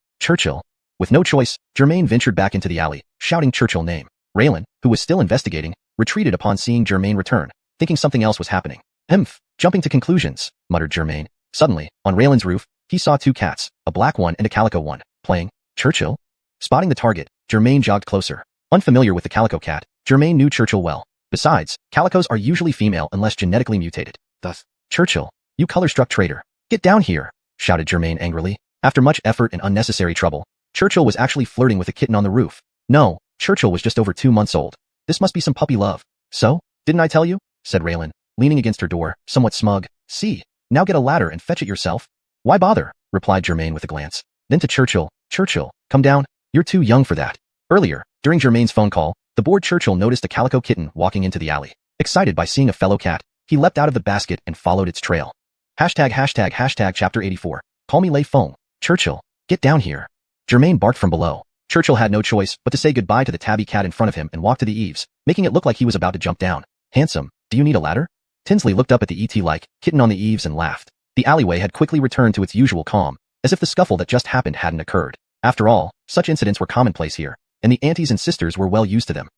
With no choice, Germain ventured back into the alley, shouting Churchill's name. Raylan, who was still investigating, retreated upon seeing Germain return, thinking something else was happening. Jumping to conclusions, muttered Germain. Suddenly, on Raylan's roof, he saw two cats, a black one and a calico one, playing. Churchill? Spotting the target, Germain jogged closer. Unfamiliar with the calico cat, Germain knew Churchill well. Besides, calicos are usually female unless genetically mutated. Thus, Churchill, you color-struck traitor. Get down here, shouted Germain angrily. After much effort and unnecessary trouble, Churchill was actually flirting with a kitten on the roof. No, Churchill was just over 2 months old. This must be some puppy love. So, didn't I tell you? Said Raylan, leaning against her door, somewhat smug. See, now get a ladder and fetch it yourself. Why bother? Replied Germain with a glance. Then to Churchill, Churchill, come down. You're too young for that. Earlier, during Germain's phone call, the bored Churchill noticed a calico kitten walking into the alley. Excited by seeing a fellow cat, he leapt out of the basket and followed its trail. Hashtag chapter 84. Call me Lei Feng. Churchill, get down here. Germain barked from below. Churchill had no choice but to say goodbye to the tabby cat in front of him and walk to the eaves, making it look like he was about to jump down. Handsome, do you need a ladder? Tinsley looked up at the ET-like kitten on the eaves and laughed. The alleyway had quickly returned to its usual calm, as if the scuffle that just happened hadn't occurred. After all, such incidents were commonplace here, and the aunties and sisters were well used to them.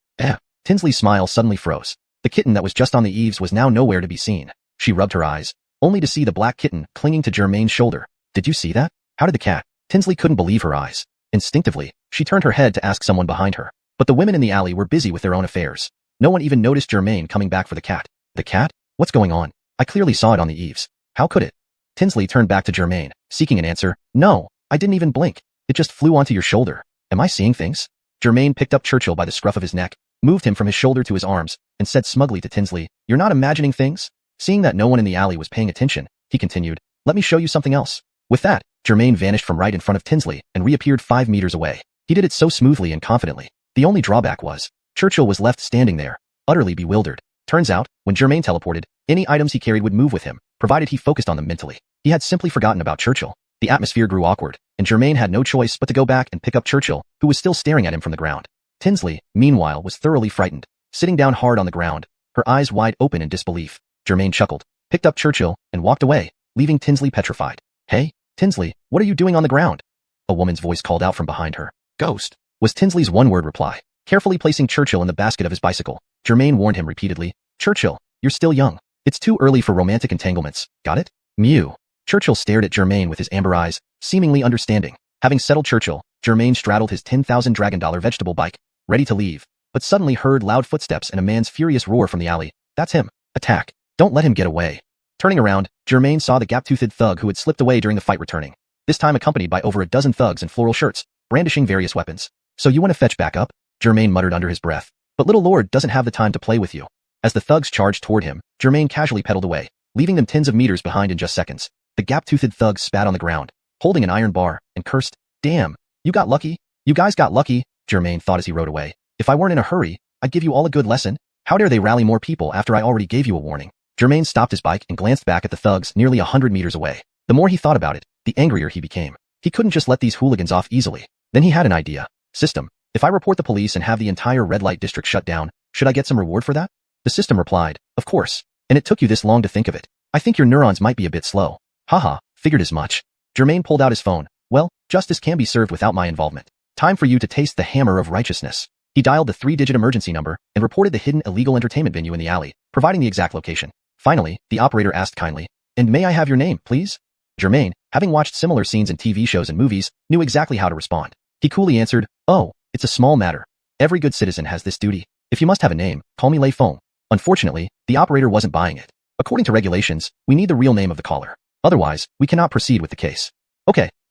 Tinsley's smile suddenly froze. The kitten that was just on the eaves was now nowhere to be seen. She rubbed her eyes, only to see the black kitten clinging to Germain's shoulder. Did you see that? How did the cat? Tinsley couldn't believe her eyes. Instinctively, she turned her head to ask someone behind her. But the women in the alley were busy with their own affairs. No one even noticed Germain coming back for the cat. The cat? What's going on? I clearly saw it on the eaves. How could it? Tinsley turned back to Germain, seeking an answer. No, I didn't even blink. It just flew onto your shoulder. Am I seeing things? Germain picked up Churchill by the scruff of his neck, moved him from his shoulder to his arms, and said smugly to Tinsley, You're not imagining things? Seeing that no one in the alley was paying attention, he continued, Let me show you something else. With that, Germain vanished from right in front of Tinsley and reappeared 5 meters away. He did it so smoothly and confidently. The only drawback was, Churchill was left standing there, utterly bewildered. Turns out, when Germain teleported, any items he carried would move with him, provided he focused on them mentally. He had simply forgotten about Churchill. The atmosphere grew awkward, and Germain had no choice but to go back and pick up Churchill, who was still staring at him from the ground. Tinsley, meanwhile, was thoroughly frightened, sitting down hard on the ground, her eyes wide open in disbelief. Germain chuckled, picked up Churchill, and walked away, leaving Tinsley petrified. Hey, Tinsley, what are you doing on the ground? A woman's voice called out from behind her. Ghost, was Tinsley's one-word reply. Carefully placing Churchill in the basket of his bicycle, Germain warned him repeatedly, Churchill, you're still young. It's too early for romantic entanglements, got it? Mew. Churchill stared at Germain with his amber eyes, seemingly understanding. Having settled Churchill, Germain straddled his $10,000 dragon vegetable bike, ready to leave, but suddenly heard loud footsteps and a man's furious roar from the alley. That's him. Attack. Don't let him get away. Turning around, Germain saw the gap-toothed thug who had slipped away during the fight returning, this time accompanied by over a dozen thugs in floral shirts, brandishing various weapons. So you want to fetch back up? Germain muttered under his breath. But little lord doesn't have the time to play with you. As the thugs charged toward him, Germain casually pedaled away, leaving them tens of meters behind in just seconds. The gap-toothed thug spat on the ground, holding an iron bar, and cursed. Damn, you got lucky. You guys got lucky, Germain thought as he rode away. If I weren't in a hurry, I'd give you all a good lesson. How dare they rally more people after I already gave you a warning? Germain stopped his bike and glanced back at the thugs nearly 100 meters away. The more he thought about it, the angrier he became. He couldn't just let these hooligans off easily. Then he had an idea. System, if I report the police and have the entire red light district shut down, should I get some reward for that? The system replied, of course. And it took you this long to think of it. I think your neurons might be a bit slow. Haha, figured as much. Germain pulled out his phone. Well, justice can be served without my involvement. Time for you to taste the hammer of righteousness. He dialed the 3-digit emergency number and reported the hidden illegal entertainment venue in the alley, providing the exact location. Finally, the operator asked kindly, and may I have your name, please? Germain, having watched similar scenes in TV shows and movies, knew exactly how to respond. He coolly answered, oh, it's a small matter. Every good citizen has this duty. If you must have a name, call me Lei Feng. Unfortunately, the operator wasn't buying it. According to regulations, we need the real name of the caller. Otherwise, we cannot proceed with the case.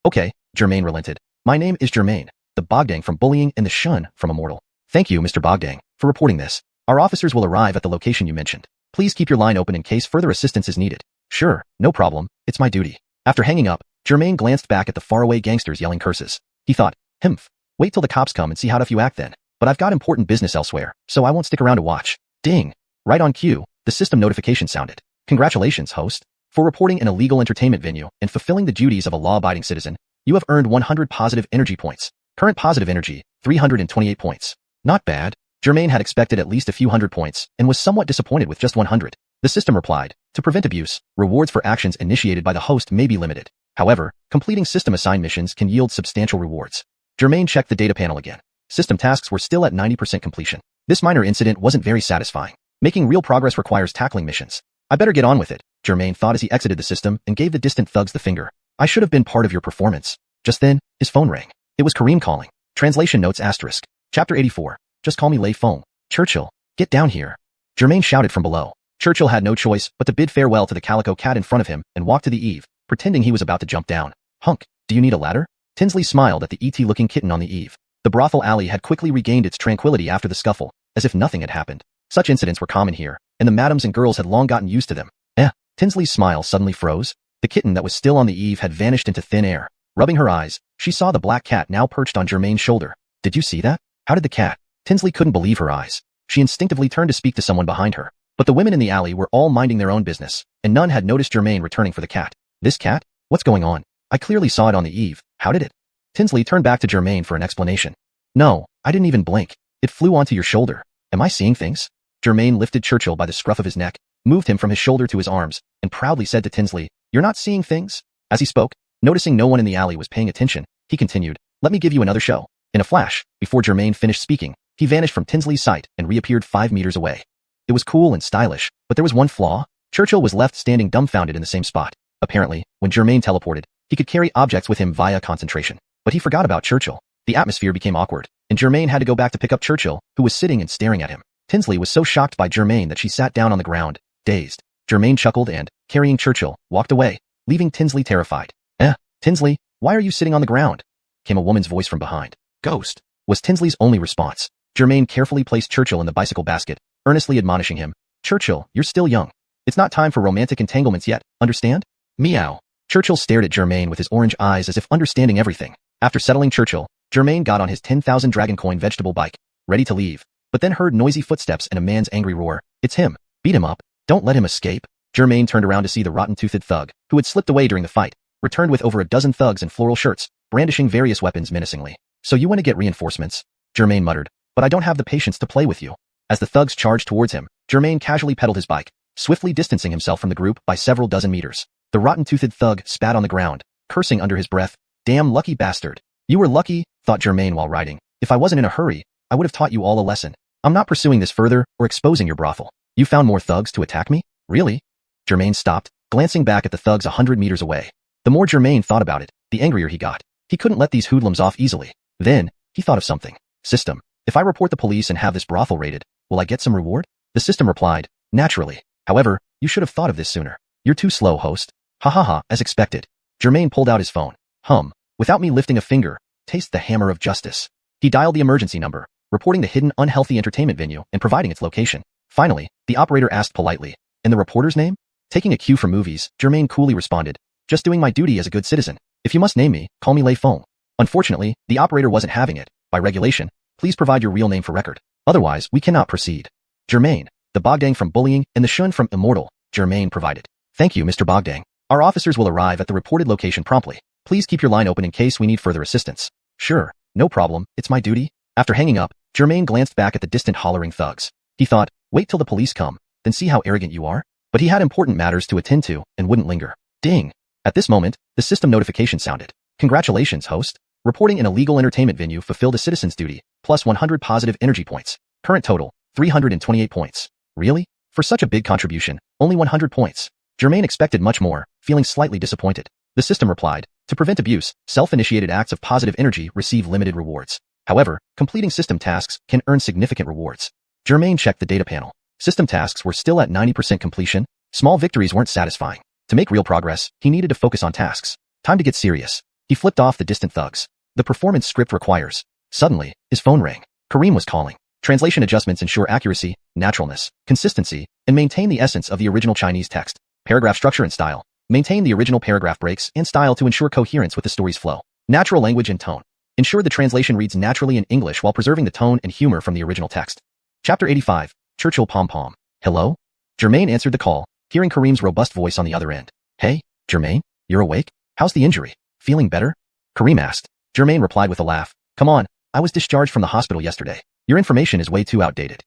Okay, Germain relented. My name is Germain, the Bogdang from bullying and the Shun from immortal. Thank you, Mr. Bogdang, for reporting this. Our officers will arrive at the location you mentioned. Please keep your line open in case further assistance is needed. Sure, no problem, it's my duty. After hanging up, Germain glanced back at the faraway gangsters yelling curses. He thought, Himph, wait till the cops come and see how tough you act then. But I've got important business elsewhere, so I won't stick around to watch. Ding! Right on cue, the system notification sounded. Congratulations, host. For reporting an illegal entertainment venue and fulfilling the duties of a law-abiding citizen, you have earned 100 positive energy points. Current positive energy, 328 points. Not bad. Germain had expected at least a few hundred points and was somewhat disappointed with just 100. The system replied, to prevent abuse, rewards for actions initiated by the host may be limited. However, completing system-assigned missions can yield substantial rewards. Germain checked the data panel again. System tasks were still at 90% completion. This minor incident wasn't very satisfying. Making real progress requires tackling missions. I better get on with it, Germain thought as he exited the system and gave the distant thugs the finger. I should have been part of your performance. Just then, his phone rang. It was Kareem calling. Translation notes asterisk. Chapter 84. Just call me Lei Feng. Churchill, get down here. Germain shouted from below. Churchill had no choice but to bid farewell to the calico cat in front of him and walk to the eave, pretending he was about to jump down. Hunk, do you need a ladder? Tinsley smiled at the ET-looking kitten on the eave. The brothel alley had quickly regained its tranquility after the scuffle, as if nothing had happened. Such incidents were common here, and the madams and girls had long gotten used to them. Tinsley's smile suddenly froze. The kitten that was still on the eave had vanished into thin air. Rubbing her eyes, she saw the black cat now perched on Germain's shoulder. Did you see that? How did the cat? Tinsley couldn't believe her eyes. She instinctively turned to speak to someone behind her. But the women in the alley were all minding their own business, and none had noticed Germain returning for the cat. This cat? What's going on? I clearly saw it on the eve. How did it? Tinsley turned back to Germain for an explanation. No, I didn't even blink. It flew onto your shoulder. Am I seeing things? Germain lifted Churchill by the scruff of his neck, moved him from his shoulder to his arms, and proudly said to Tinsley, You're not seeing things? As he spoke, noticing no one in the alley was paying attention, he continued, Let me give you another show. In a flash, before Germain finished speaking, he vanished from Tinsley's sight and reappeared 5 meters away. It was cool and stylish, but there was one flaw. Churchill was left standing dumbfounded in the same spot. Apparently, when Germain teleported, he could carry objects with him via concentration. But he forgot about Churchill. The atmosphere became awkward, and Germain had to go back to pick up Churchill, who was sitting and staring at him. Tinsley was so shocked by Germain that she sat down on the ground, dazed. Germain chuckled and, carrying Churchill, walked away, leaving Tinsley terrified. Tinsley, why are you sitting on the ground? Came a woman's voice from behind. Ghost, was Tinsley's only response. Germain carefully placed Churchill in the bicycle basket, earnestly admonishing him. Churchill, you're still young. It's not time for romantic entanglements yet, understand? Meow. Churchill stared at Germain with his orange eyes as if understanding everything. After settling Churchill, Germain got on his 10,000 dragon coin vegetable bike, ready to leave, but then heard noisy footsteps and a man's angry roar. It's him. Beat him up. Don't let him escape. Germain turned around to see the rotten-toothed thug, who had slipped away during the fight, returned with over a dozen thugs in floral shirts, brandishing various weapons menacingly. So you want to get reinforcements? Germain muttered, but I don't have the patience to play with you. As the thugs charged towards him, Germain casually pedaled his bike, swiftly distancing himself from the group by several dozen meters. The rotten-toothed thug spat on the ground, cursing under his breath. Damn lucky bastard. You were lucky, thought Germain while riding. If I wasn't in a hurry, I would have taught you all a lesson. I'm not pursuing this further or exposing your brothel. You found more thugs to attack me? Really? Germain stopped, glancing back at the thugs 100 meters away. The more Germain thought about it, the angrier he got. He couldn't let these hoodlums off easily. Then, he thought of something. System, if I report the police and have this brothel raided, will I get some reward? The system replied, naturally. However, you should have thought of this sooner. You're too slow, host. Ha ha ha, as expected. Germain pulled out his phone. Without me lifting a finger, taste the hammer of justice. He dialed the emergency number, reporting the hidden unhealthy entertainment venue and providing its location. Finally, the operator asked politely, and the reporter's name? Taking a cue from movies, Germain coolly responded, just doing my duty as a good citizen. If you must name me, call me Lei Feng. Unfortunately, the operator wasn't having it. By regulation, please provide your real name for record. Otherwise, we cannot proceed. Germain, the Bogdang from Bullying and the Shun from Immortal, Germain provided. Thank you, Mr. Bogdang. Our officers will arrive at the reported location promptly. Please keep your line open in case we need further assistance. Sure, no problem, it's my duty. After hanging up, Germain glanced back at the distant hollering thugs. He thought, wait till the police come, then see how arrogant you are. But he had important matters to attend to and wouldn't linger. Ding! At this moment, the system notification sounded. Congratulations, host. Reporting an illegal entertainment venue fulfilled a citizen's duty, plus 100 positive energy points. Current total, 328 points. Really? For such a big contribution, only 100 points. Germain expected much more, feeling slightly disappointed. The system replied, to prevent abuse, self-initiated acts of positive energy receive limited rewards. However, completing system tasks can earn significant rewards. Germain checked the data panel. System tasks were still at 90% completion. Small victories weren't satisfying. To make real progress, he needed to focus on tasks. Time to get serious. He flipped off the distant thugs. The performance script requires. Suddenly, his phone rang. Kareem was calling. Translation adjustments ensure accuracy, naturalness, consistency, and maintain the essence of the original Chinese text. Paragraph structure and style. Maintain the original paragraph breaks and style to ensure coherence with the story's flow. Natural language and tone. Ensure the translation reads naturally in English while preserving the tone and humor from the original text. Chapter 85. Churchill Pom-Pom. Hello? Germain answered the call, hearing Kareem's robust voice on the other end. Hey, Germain, you're awake? How's the injury? Feeling better? Kareem asked. Germain replied with a laugh. Come on, I was discharged from the hospital yesterday. Your information is way too outdated.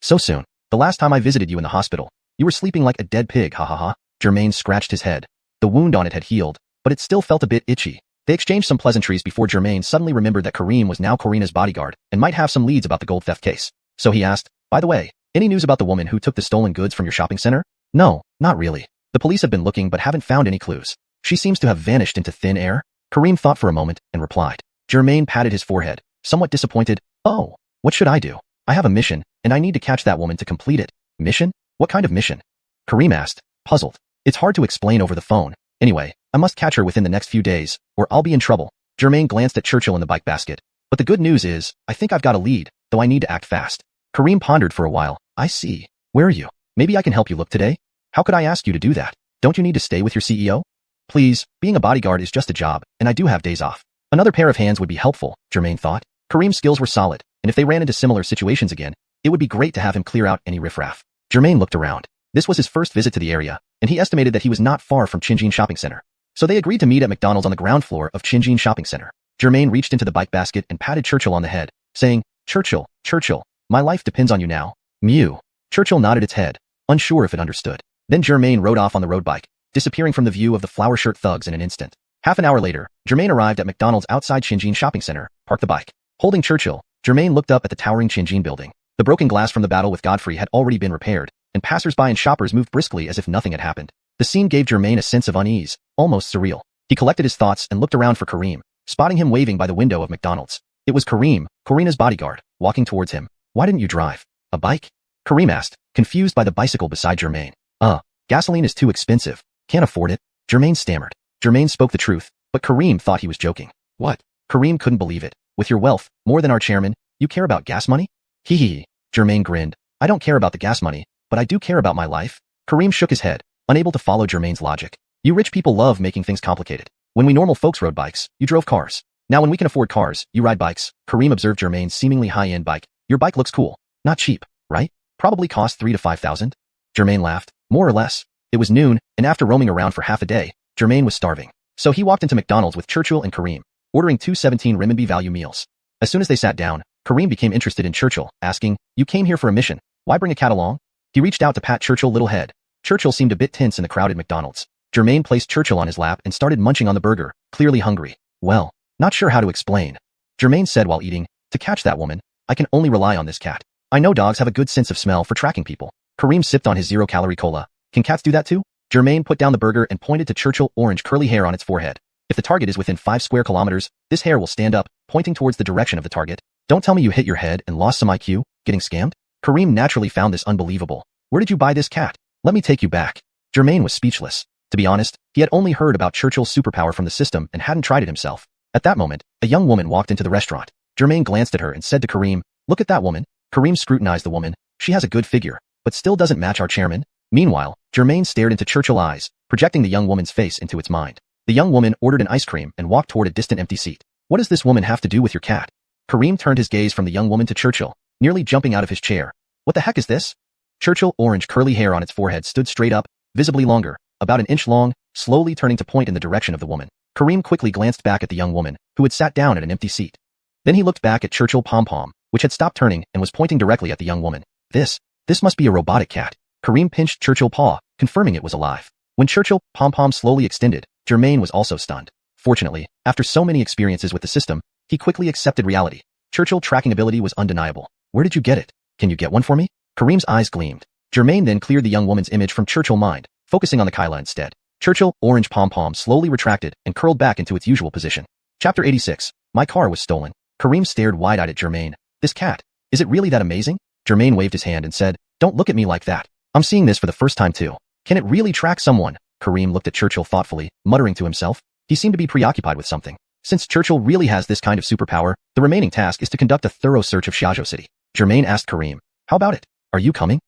So soon. The last time I visited you in the hospital, you were sleeping like a dead pig, ha ha ha. Germain scratched his head. The wound on it had healed, but it still felt a bit itchy. They exchanged some pleasantries before Germain suddenly remembered that Kareem was now Corina's bodyguard and might have some leads about the gold theft case. So he asked, by the way, any news about the woman who took the stolen goods from your shopping center? No, not really. The police have been looking but haven't found any clues. She seems to have vanished into thin air. Kareem thought for a moment and replied. Germain patted his forehead, somewhat disappointed. Oh, what should I do? I have a mission, and I need to catch that woman to complete it. Mission? What kind of mission? Kareem asked, puzzled. It's hard to explain over the phone. Anyway, I must catch her within the next few days, or I'll be in trouble. Germain glanced at Churchill in the bike basket. But the good news is, I think I've got a lead, though I need to act fast. Kareem pondered for a while. I see. Where are you? Maybe I can help you look today? How could I ask you to do that? Don't you need to stay with your CEO? Please, being a bodyguard is just a job, and I do have days off. Another pair of hands would be helpful, Germain thought. Kareem's skills were solid, and if they ran into similar situations again, it would be great to have him clear out any riffraff. Germain looked around. This was his first visit to the area, and he estimated that he was not far from Qinjin Shopping Center. So they agreed to meet at McDonald's on the ground floor of Qinjin Shopping Center. Germain reached into the bike basket and patted Churchill on the head, saying, Churchill, my life depends on you now. Mew. Churchill nodded its head, unsure if it understood. Then Germain rode off on the road bike, disappearing from the view of the flower shirt thugs in an instant. Half an hour later, Germain arrived at McDonald's outside Qinjin Shopping Center, parked the bike. Holding Churchill, Germain looked up at the towering Qinjin building. The broken glass from the battle with Godfrey had already been repaired, and passers-by and shoppers moved briskly as if nothing had happened. The scene gave Germain a sense of unease, almost surreal. He collected his thoughts and looked around for Kareem, spotting him waving by the window of McDonald's. It was Kareem, Corina's bodyguard, walking towards him. Why didn't you drive? A bike? Kareem asked, confused by the bicycle beside Germain. Gasoline is too expensive. Can't afford it. Germain stammered. Germain spoke the truth, but Kareem thought he was joking. What? Kareem couldn't believe it. With your wealth, more than our chairman, you care about gas money? Hee hee. Germain grinned. I don't care about the gas money, but I do care about my life. Kareem shook his head, unable to follow Germain's logic. You rich people love making things complicated. When we normal folks rode bikes, you drove cars. Now when we can afford cars, you ride bikes. Kareem observed Germain's seemingly high-end bike. Your bike looks cool. Not cheap, right? Probably cost 3 to 5,000. Germain laughed. More or less. It was noon, and after roaming around for half a day, Germain was starving. So he walked into McDonald's with Churchill and Kareem, ordering 2 17 renminbi value meals. As soon as they sat down, Kareem became interested in Churchill, asking, You came here for a mission. Why bring a cat along? He reached out to pat Churchill's little head. Churchill seemed a bit tense in the crowded McDonald's. Germain placed Churchill on his lap and started munching on the burger, clearly hungry. Well, not sure how to explain. Germain said while eating, To catch that woman, I can only rely on this cat. I know dogs have a good sense of smell for tracking people. Kareem sipped on his zero-calorie cola. Can cats do that too? Germain put down the burger and pointed to Churchill's orange curly hair on its forehead. If the target is within 5 square kilometers, this hair will stand up, pointing towards the direction of the target. Don't tell me you hit your head and lost some IQ, getting scammed? Kareem naturally found this unbelievable. Where did you buy this cat? Let me take you back. Jermaine was speechless. To be honest, he had only heard about Churchill's superpower from the system and hadn't tried it himself. At that moment, a young woman walked into the restaurant. Jermaine glanced at her and said to Kareem, "Look at that woman." Kareem scrutinized the woman. She has a good figure, but still doesn't match our chairman. Meanwhile, Jermaine stared into Churchill's eyes, projecting the young woman's face into its mind. The young woman ordered an ice cream and walked toward a distant empty seat. What does this woman have to do with your cat? Kareem turned his gaze from the young woman to Churchill, nearly jumping out of his chair. What the heck is this? Churchill's orange curly hair on its forehead stood straight up, visibly longer, about an inch long, slowly turning to point in the direction of the woman. Kareem quickly glanced back at the young woman, who had sat down at an empty seat. Then he looked back at Churchill Pom-Pom, which had stopped turning and was pointing directly at the young woman. This must be a robotic cat. Kareem pinched Churchill's paw, confirming it was alive. When Churchill Pom-Pom slowly extended, Jermaine was also stunned. Fortunately, after so many experiences with the system, he quickly accepted reality. Churchill's tracking ability was undeniable. Where did you get it? Can you get one for me? Kareem's eyes gleamed. Jermaine then cleared the young woman's image from Churchill's mind, focusing on the Kyla instead. Churchill's orange pom-pom slowly retracted and curled back into its usual position. Chapter 86. My car was stolen. Kareem stared wide-eyed at Jermaine. This cat, is it really that amazing? Jermaine waved his hand and said, "Don't look at me like that. I'm seeing this for the first time too. Can it really track someone?" Kareem looked at Churchill thoughtfully, muttering to himself. He seemed to be preoccupied with something. Since Churchill really has this kind of superpower, the remaining task is to conduct a thorough search of Xiaozhou City. Jermaine asked Kareem, "How about it? Are you coming?"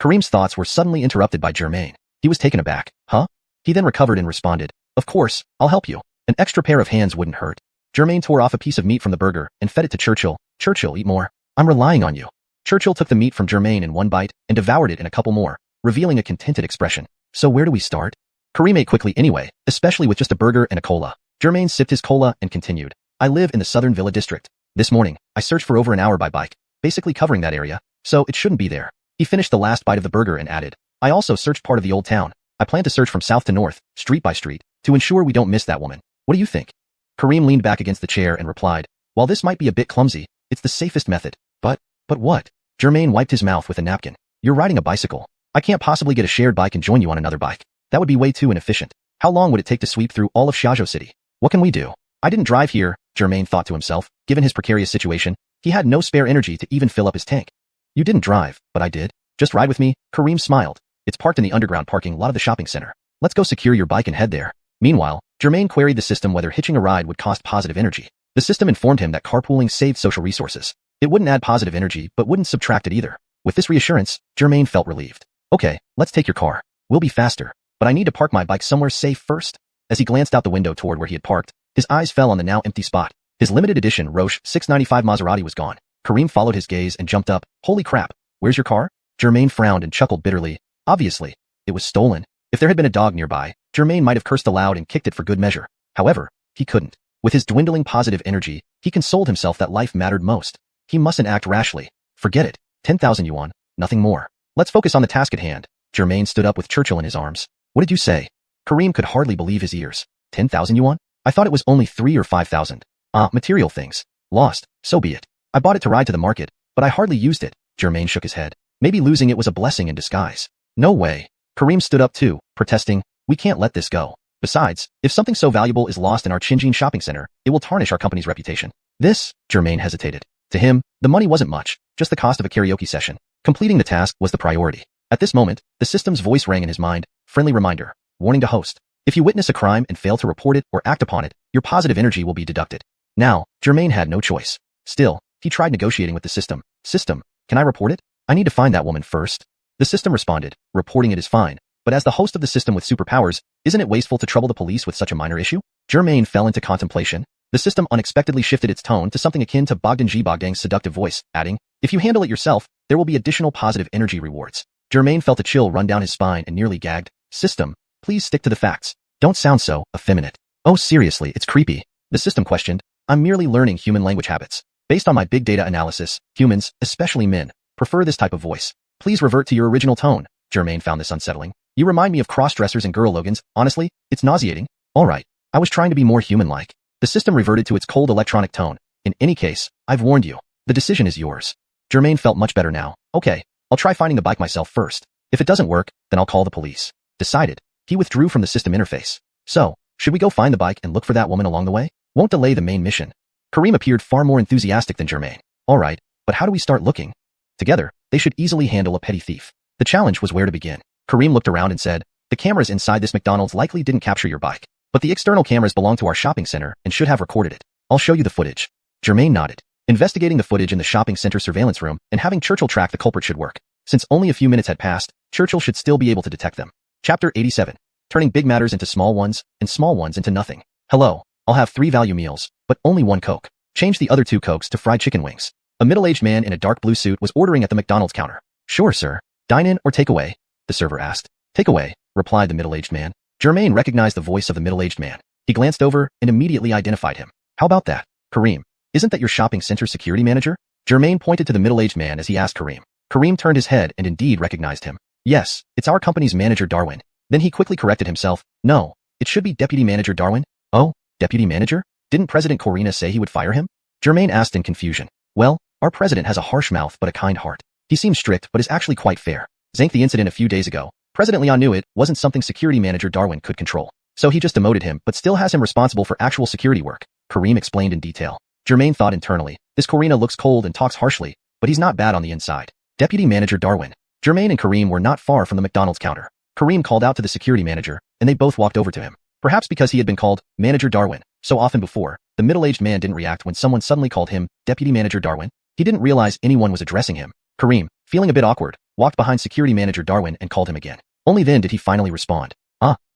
Kareem's thoughts were suddenly interrupted by Jermaine. He was taken aback. Huh? He then recovered and responded, "Of course, I'll help you. An extra pair of hands wouldn't hurt." Jermaine tore off a piece of meat from the burger and fed it to Churchill. "Churchill, eat more. I'm relying on you." Churchill took the meat from Jermaine in one bite and devoured it in a couple more, revealing a contented expression. "So where do we start?" Kareem ate quickly anyway, especially with just a burger and a cola. Jermaine sipped his cola and continued. "I live in the Southern Villa District. This morning, I searched for over an hour by bike, basically covering that area, so it shouldn't be there." He finished the last bite of the burger and added, "I also searched part of the old town. I plan to search from south to north, street by street, to ensure we don't miss that woman. What do you think?" Kareem leaned back against the chair and replied, "While this might be a bit clumsy, it's the safest method." But what? Jermaine wiped his mouth with a napkin. "You're riding a bicycle. I can't possibly get a shared bike and join you on another bike. That would be way too inefficient. How long would it take to sweep through all of Xiaozhou City? What can we do?" "I didn't drive here," Jermaine thought to himself. Given his precarious situation, he had no spare energy to even fill up his tank. "You didn't drive, but I did. Just ride with me." Kareem smiled. "It's parked in the underground parking lot of the shopping center. Let's go secure your bike and head there." Meanwhile, Jermaine queried the system whether hitching a ride would cost positive energy. The system informed him that carpooling saved social resources. It wouldn't add positive energy but wouldn't subtract it either. With this reassurance, Jermaine felt relieved. "Okay, let's take your car. We'll be faster, but I need to park my bike somewhere safe first." As he glanced out the window toward where he had parked, his eyes fell on the now empty spot. His limited edition Roche 695 Maserati was gone. Kareem followed his gaze and jumped up. "Holy crap, where's your car?" Jermaine frowned and chuckled bitterly. Obviously, it was stolen. If there had been a dog nearby, Jermaine might have cursed aloud and kicked it for good measure. However, he couldn't. With his dwindling positive energy, he consoled himself that life mattered most. He mustn't act rashly. Forget it. 10,000 yuan, nothing more. Let's focus on the task at hand. Jermaine stood up with Churchill in his arms. "What did you say?" Kareem could hardly believe his ears. 10,000 yuan? I thought it was only 3 or 5,000. Material things. Lost, so be it. I bought it to ride to the market, but I hardly used it. Jermaine shook his head. Maybe losing it was a blessing in disguise. No way. Kareem stood up too, protesting, "We can't let this go. Besides, if something so valuable is lost in our Xinjiang shopping center, it will tarnish our company's reputation." Jermaine hesitated. To him, the money wasn't much, just the cost of a karaoke session. Completing the task was the priority. At this moment, the system's voice rang in his mind, friendly reminder, warning to host. If you witness a crime and fail to report it or act upon it, your positive energy will be deducted. Now, Jermaine had no choice. Still, he tried negotiating with the system. "System, can I report it? I need to find that woman first." The system responded, "Reporting it is fine, but as the host of the system with superpowers, isn't it wasteful to trouble the police with such a minor issue?" Jermaine fell into contemplation. The system unexpectedly shifted its tone to something akin to Bogdan's seductive voice, adding, "If you handle it yourself, there will be additional positive energy rewards." Jermaine felt a chill run down his spine and nearly gagged. "System, please stick to the facts. Don't sound so effeminate." "Oh seriously, it's creepy." The system questioned. "I'm merely learning human language habits. Based on my big data analysis, humans, especially men, prefer this type of voice. Please revert to your original tone." Jermaine found this unsettling. "You remind me of cross-dressers and girl Logans. Honestly, it's nauseating." "Alright, I was trying to be more human-like." The system reverted to its cold electronic tone. "In any case, I've warned you. The decision is yours." Jermaine felt much better now. "Okay, I'll try finding the bike myself first. If it doesn't work, then I'll call the police." Decided, he withdrew from the system interface. So, Should we go find the bike and look for that woman along the way? Won't delay the main mission. Kareem appeared far more enthusiastic than Germain. Alright, but how do we start looking? Together, they should easily handle a petty thief. The challenge was where to begin. Kareem looked around and said, the cameras inside this McDonald's likely didn't capture your bike, but the external cameras belong to our shopping center and should have recorded it. I'll show you the footage. Germain nodded. Investigating the footage in the shopping center surveillance room and having Churchill track the culprit should work. Since only a few minutes had passed, Churchill should still be able to detect them. Chapter 87. Turning big matters into small ones, and small ones into nothing. Hello, I'll have 3 value meals, but only 1 Coke. Change the other 2 Cokes to fried chicken wings. A middle-aged man in a dark blue suit was ordering at the McDonald's counter. Sure, sir. Dine in or take away? The server asked. Take away, replied the middle-aged man. Germain recognized the voice of the middle-aged man. He glanced over and immediately identified him. How about that? Kareem, isn't that your shopping center security manager? Germain pointed to the middle-aged man as he asked Kareem. Kareem turned his head and indeed recognized him. Yes, it's our company's manager Darwin. Then he quickly corrected himself. No, it should be Deputy Manager Darwin. Oh, Deputy Manager? Didn't President Corina say he would fire him? Germain asked in confusion. Well, our president has a harsh mouth but a kind heart. He seems strict but is actually quite fair. Zank the incident a few days ago. President Leon knew it wasn't something Security Manager Darwin could control. So he just demoted him but still has him responsible for actual security work. Kareem explained in detail. Germain thought internally. This Corina looks cold and talks harshly, but he's not bad on the inside. Deputy Manager Darwin. Germain and Kareem were not far from the McDonald's counter. Kareem called out to the security manager, and they both walked over to him. Perhaps because he had been called Manager Darwin so often before, the middle-aged man didn't react when someone suddenly called him Deputy Manager Darwin. He didn't realize anyone was addressing him. Kareem, feeling a bit awkward, walked behind Security Manager Darwin and called him again. Only then did he finally respond.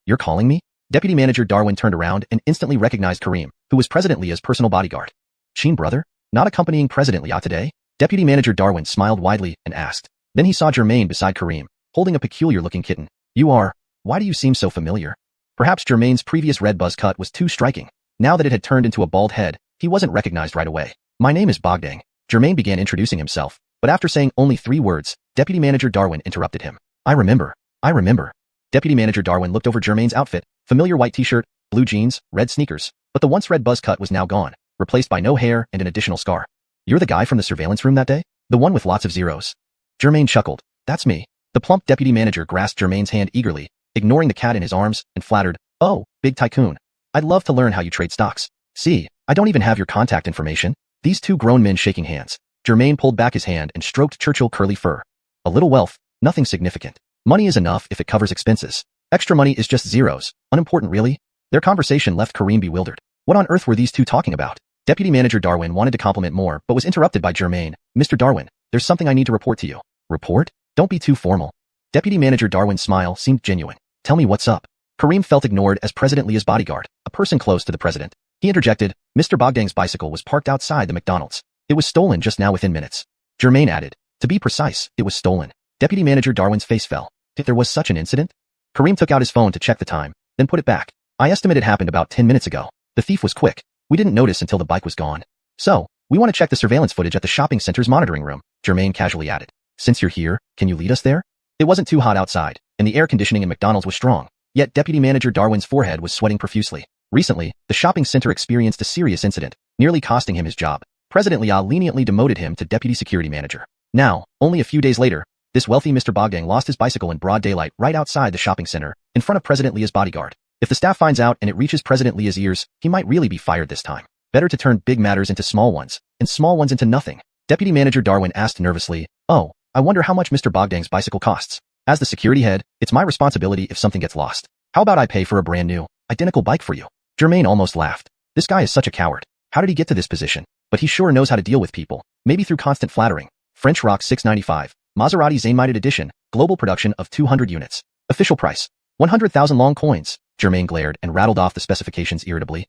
You're calling me? Deputy Manager Darwin turned around and instantly recognized Kareem, who was President Leah's personal bodyguard. Chin brother? Not accompanying President Leah today? Deputy Manager Darwin smiled widely and asked. Then he saw Germain beside Kareem, holding a peculiar-looking kitten. You are. Why do you seem so familiar? Perhaps Germain's previous red buzz cut was too striking. Now that it had turned into a bald head, he wasn't recognized right away. My name is Bogdang. Germain began introducing himself, but after saying only 3 words, Deputy Manager Darwin interrupted him. I remember. Deputy Manager Darwin looked over Germain's outfit, familiar white t-shirt, blue jeans, red sneakers, but the once red buzz cut was now gone, replaced by no hair and an additional scar. You're the guy from the surveillance room that day? The one with lots of zeros. Germain chuckled. That's me. The plump deputy manager grasped Germain's hand eagerly, ignoring the cat in his arms, and flattered, Oh, big tycoon. I'd love to learn how you trade stocks. See, I don't even have your contact information. These 2 grown men shaking hands. Germain pulled back his hand and stroked Churchill's curly fur. A little wealth, nothing significant. Money is enough if it covers expenses. Extra money is just zeros. Unimportant really? Their conversation left Kareem bewildered. What on earth were these 2 talking about? Deputy Manager Darwin wanted to compliment more but was interrupted by Germain. Mr. Darwin, there's something I need to report to you. Report? Don't be too formal. Deputy Manager Darwin's smile seemed genuine. Tell me what's up. Kareem felt ignored as President Leah's bodyguard, a person close to the president. He interjected, Mr. Bogdang's bicycle was parked outside the McDonald's. It was stolen just now within minutes. Germain added, to be precise, it was stolen. Deputy Manager Darwin's face fell. If there was such an incident? Kareem took out his phone to check the time, then put it back. I estimate it happened about 10 minutes ago. The thief was quick. We didn't notice until the bike was gone. So, we want to check the surveillance footage at the shopping center's monitoring room, Germain casually added. Since you're here, can you lead us there? It wasn't too hot outside, and the air conditioning in McDonald's was strong. Yet Deputy Manager Darwin's forehead was sweating profusely. Recently, the shopping center experienced a serious incident, nearly costing him his job. President Leah leniently demoted him to Deputy Security Manager. Now, only a few days later, this wealthy Mr. Bogdang lost his bicycle in broad daylight right outside the shopping center, in front of President Leah's bodyguard. If the staff finds out and it reaches President Leah's ears, he might really be fired this time. Better to turn big matters into small ones, and small ones into nothing. Deputy Manager Darwin asked nervously, Oh, I wonder how much Mr. Bogdang's bicycle costs. As the security head, it's my responsibility if something gets lost. How about I pay for a brand new, identical bike for you? Germain almost laughed. This guy is such a coward. How did he get to this position? But he sure knows how to deal with people, maybe through constant flattering. French Rock 695, Maserati Zainmited Edition, global production of 200 units. Official price, 100,000 long coins. Germain glared and rattled off the specifications irritably.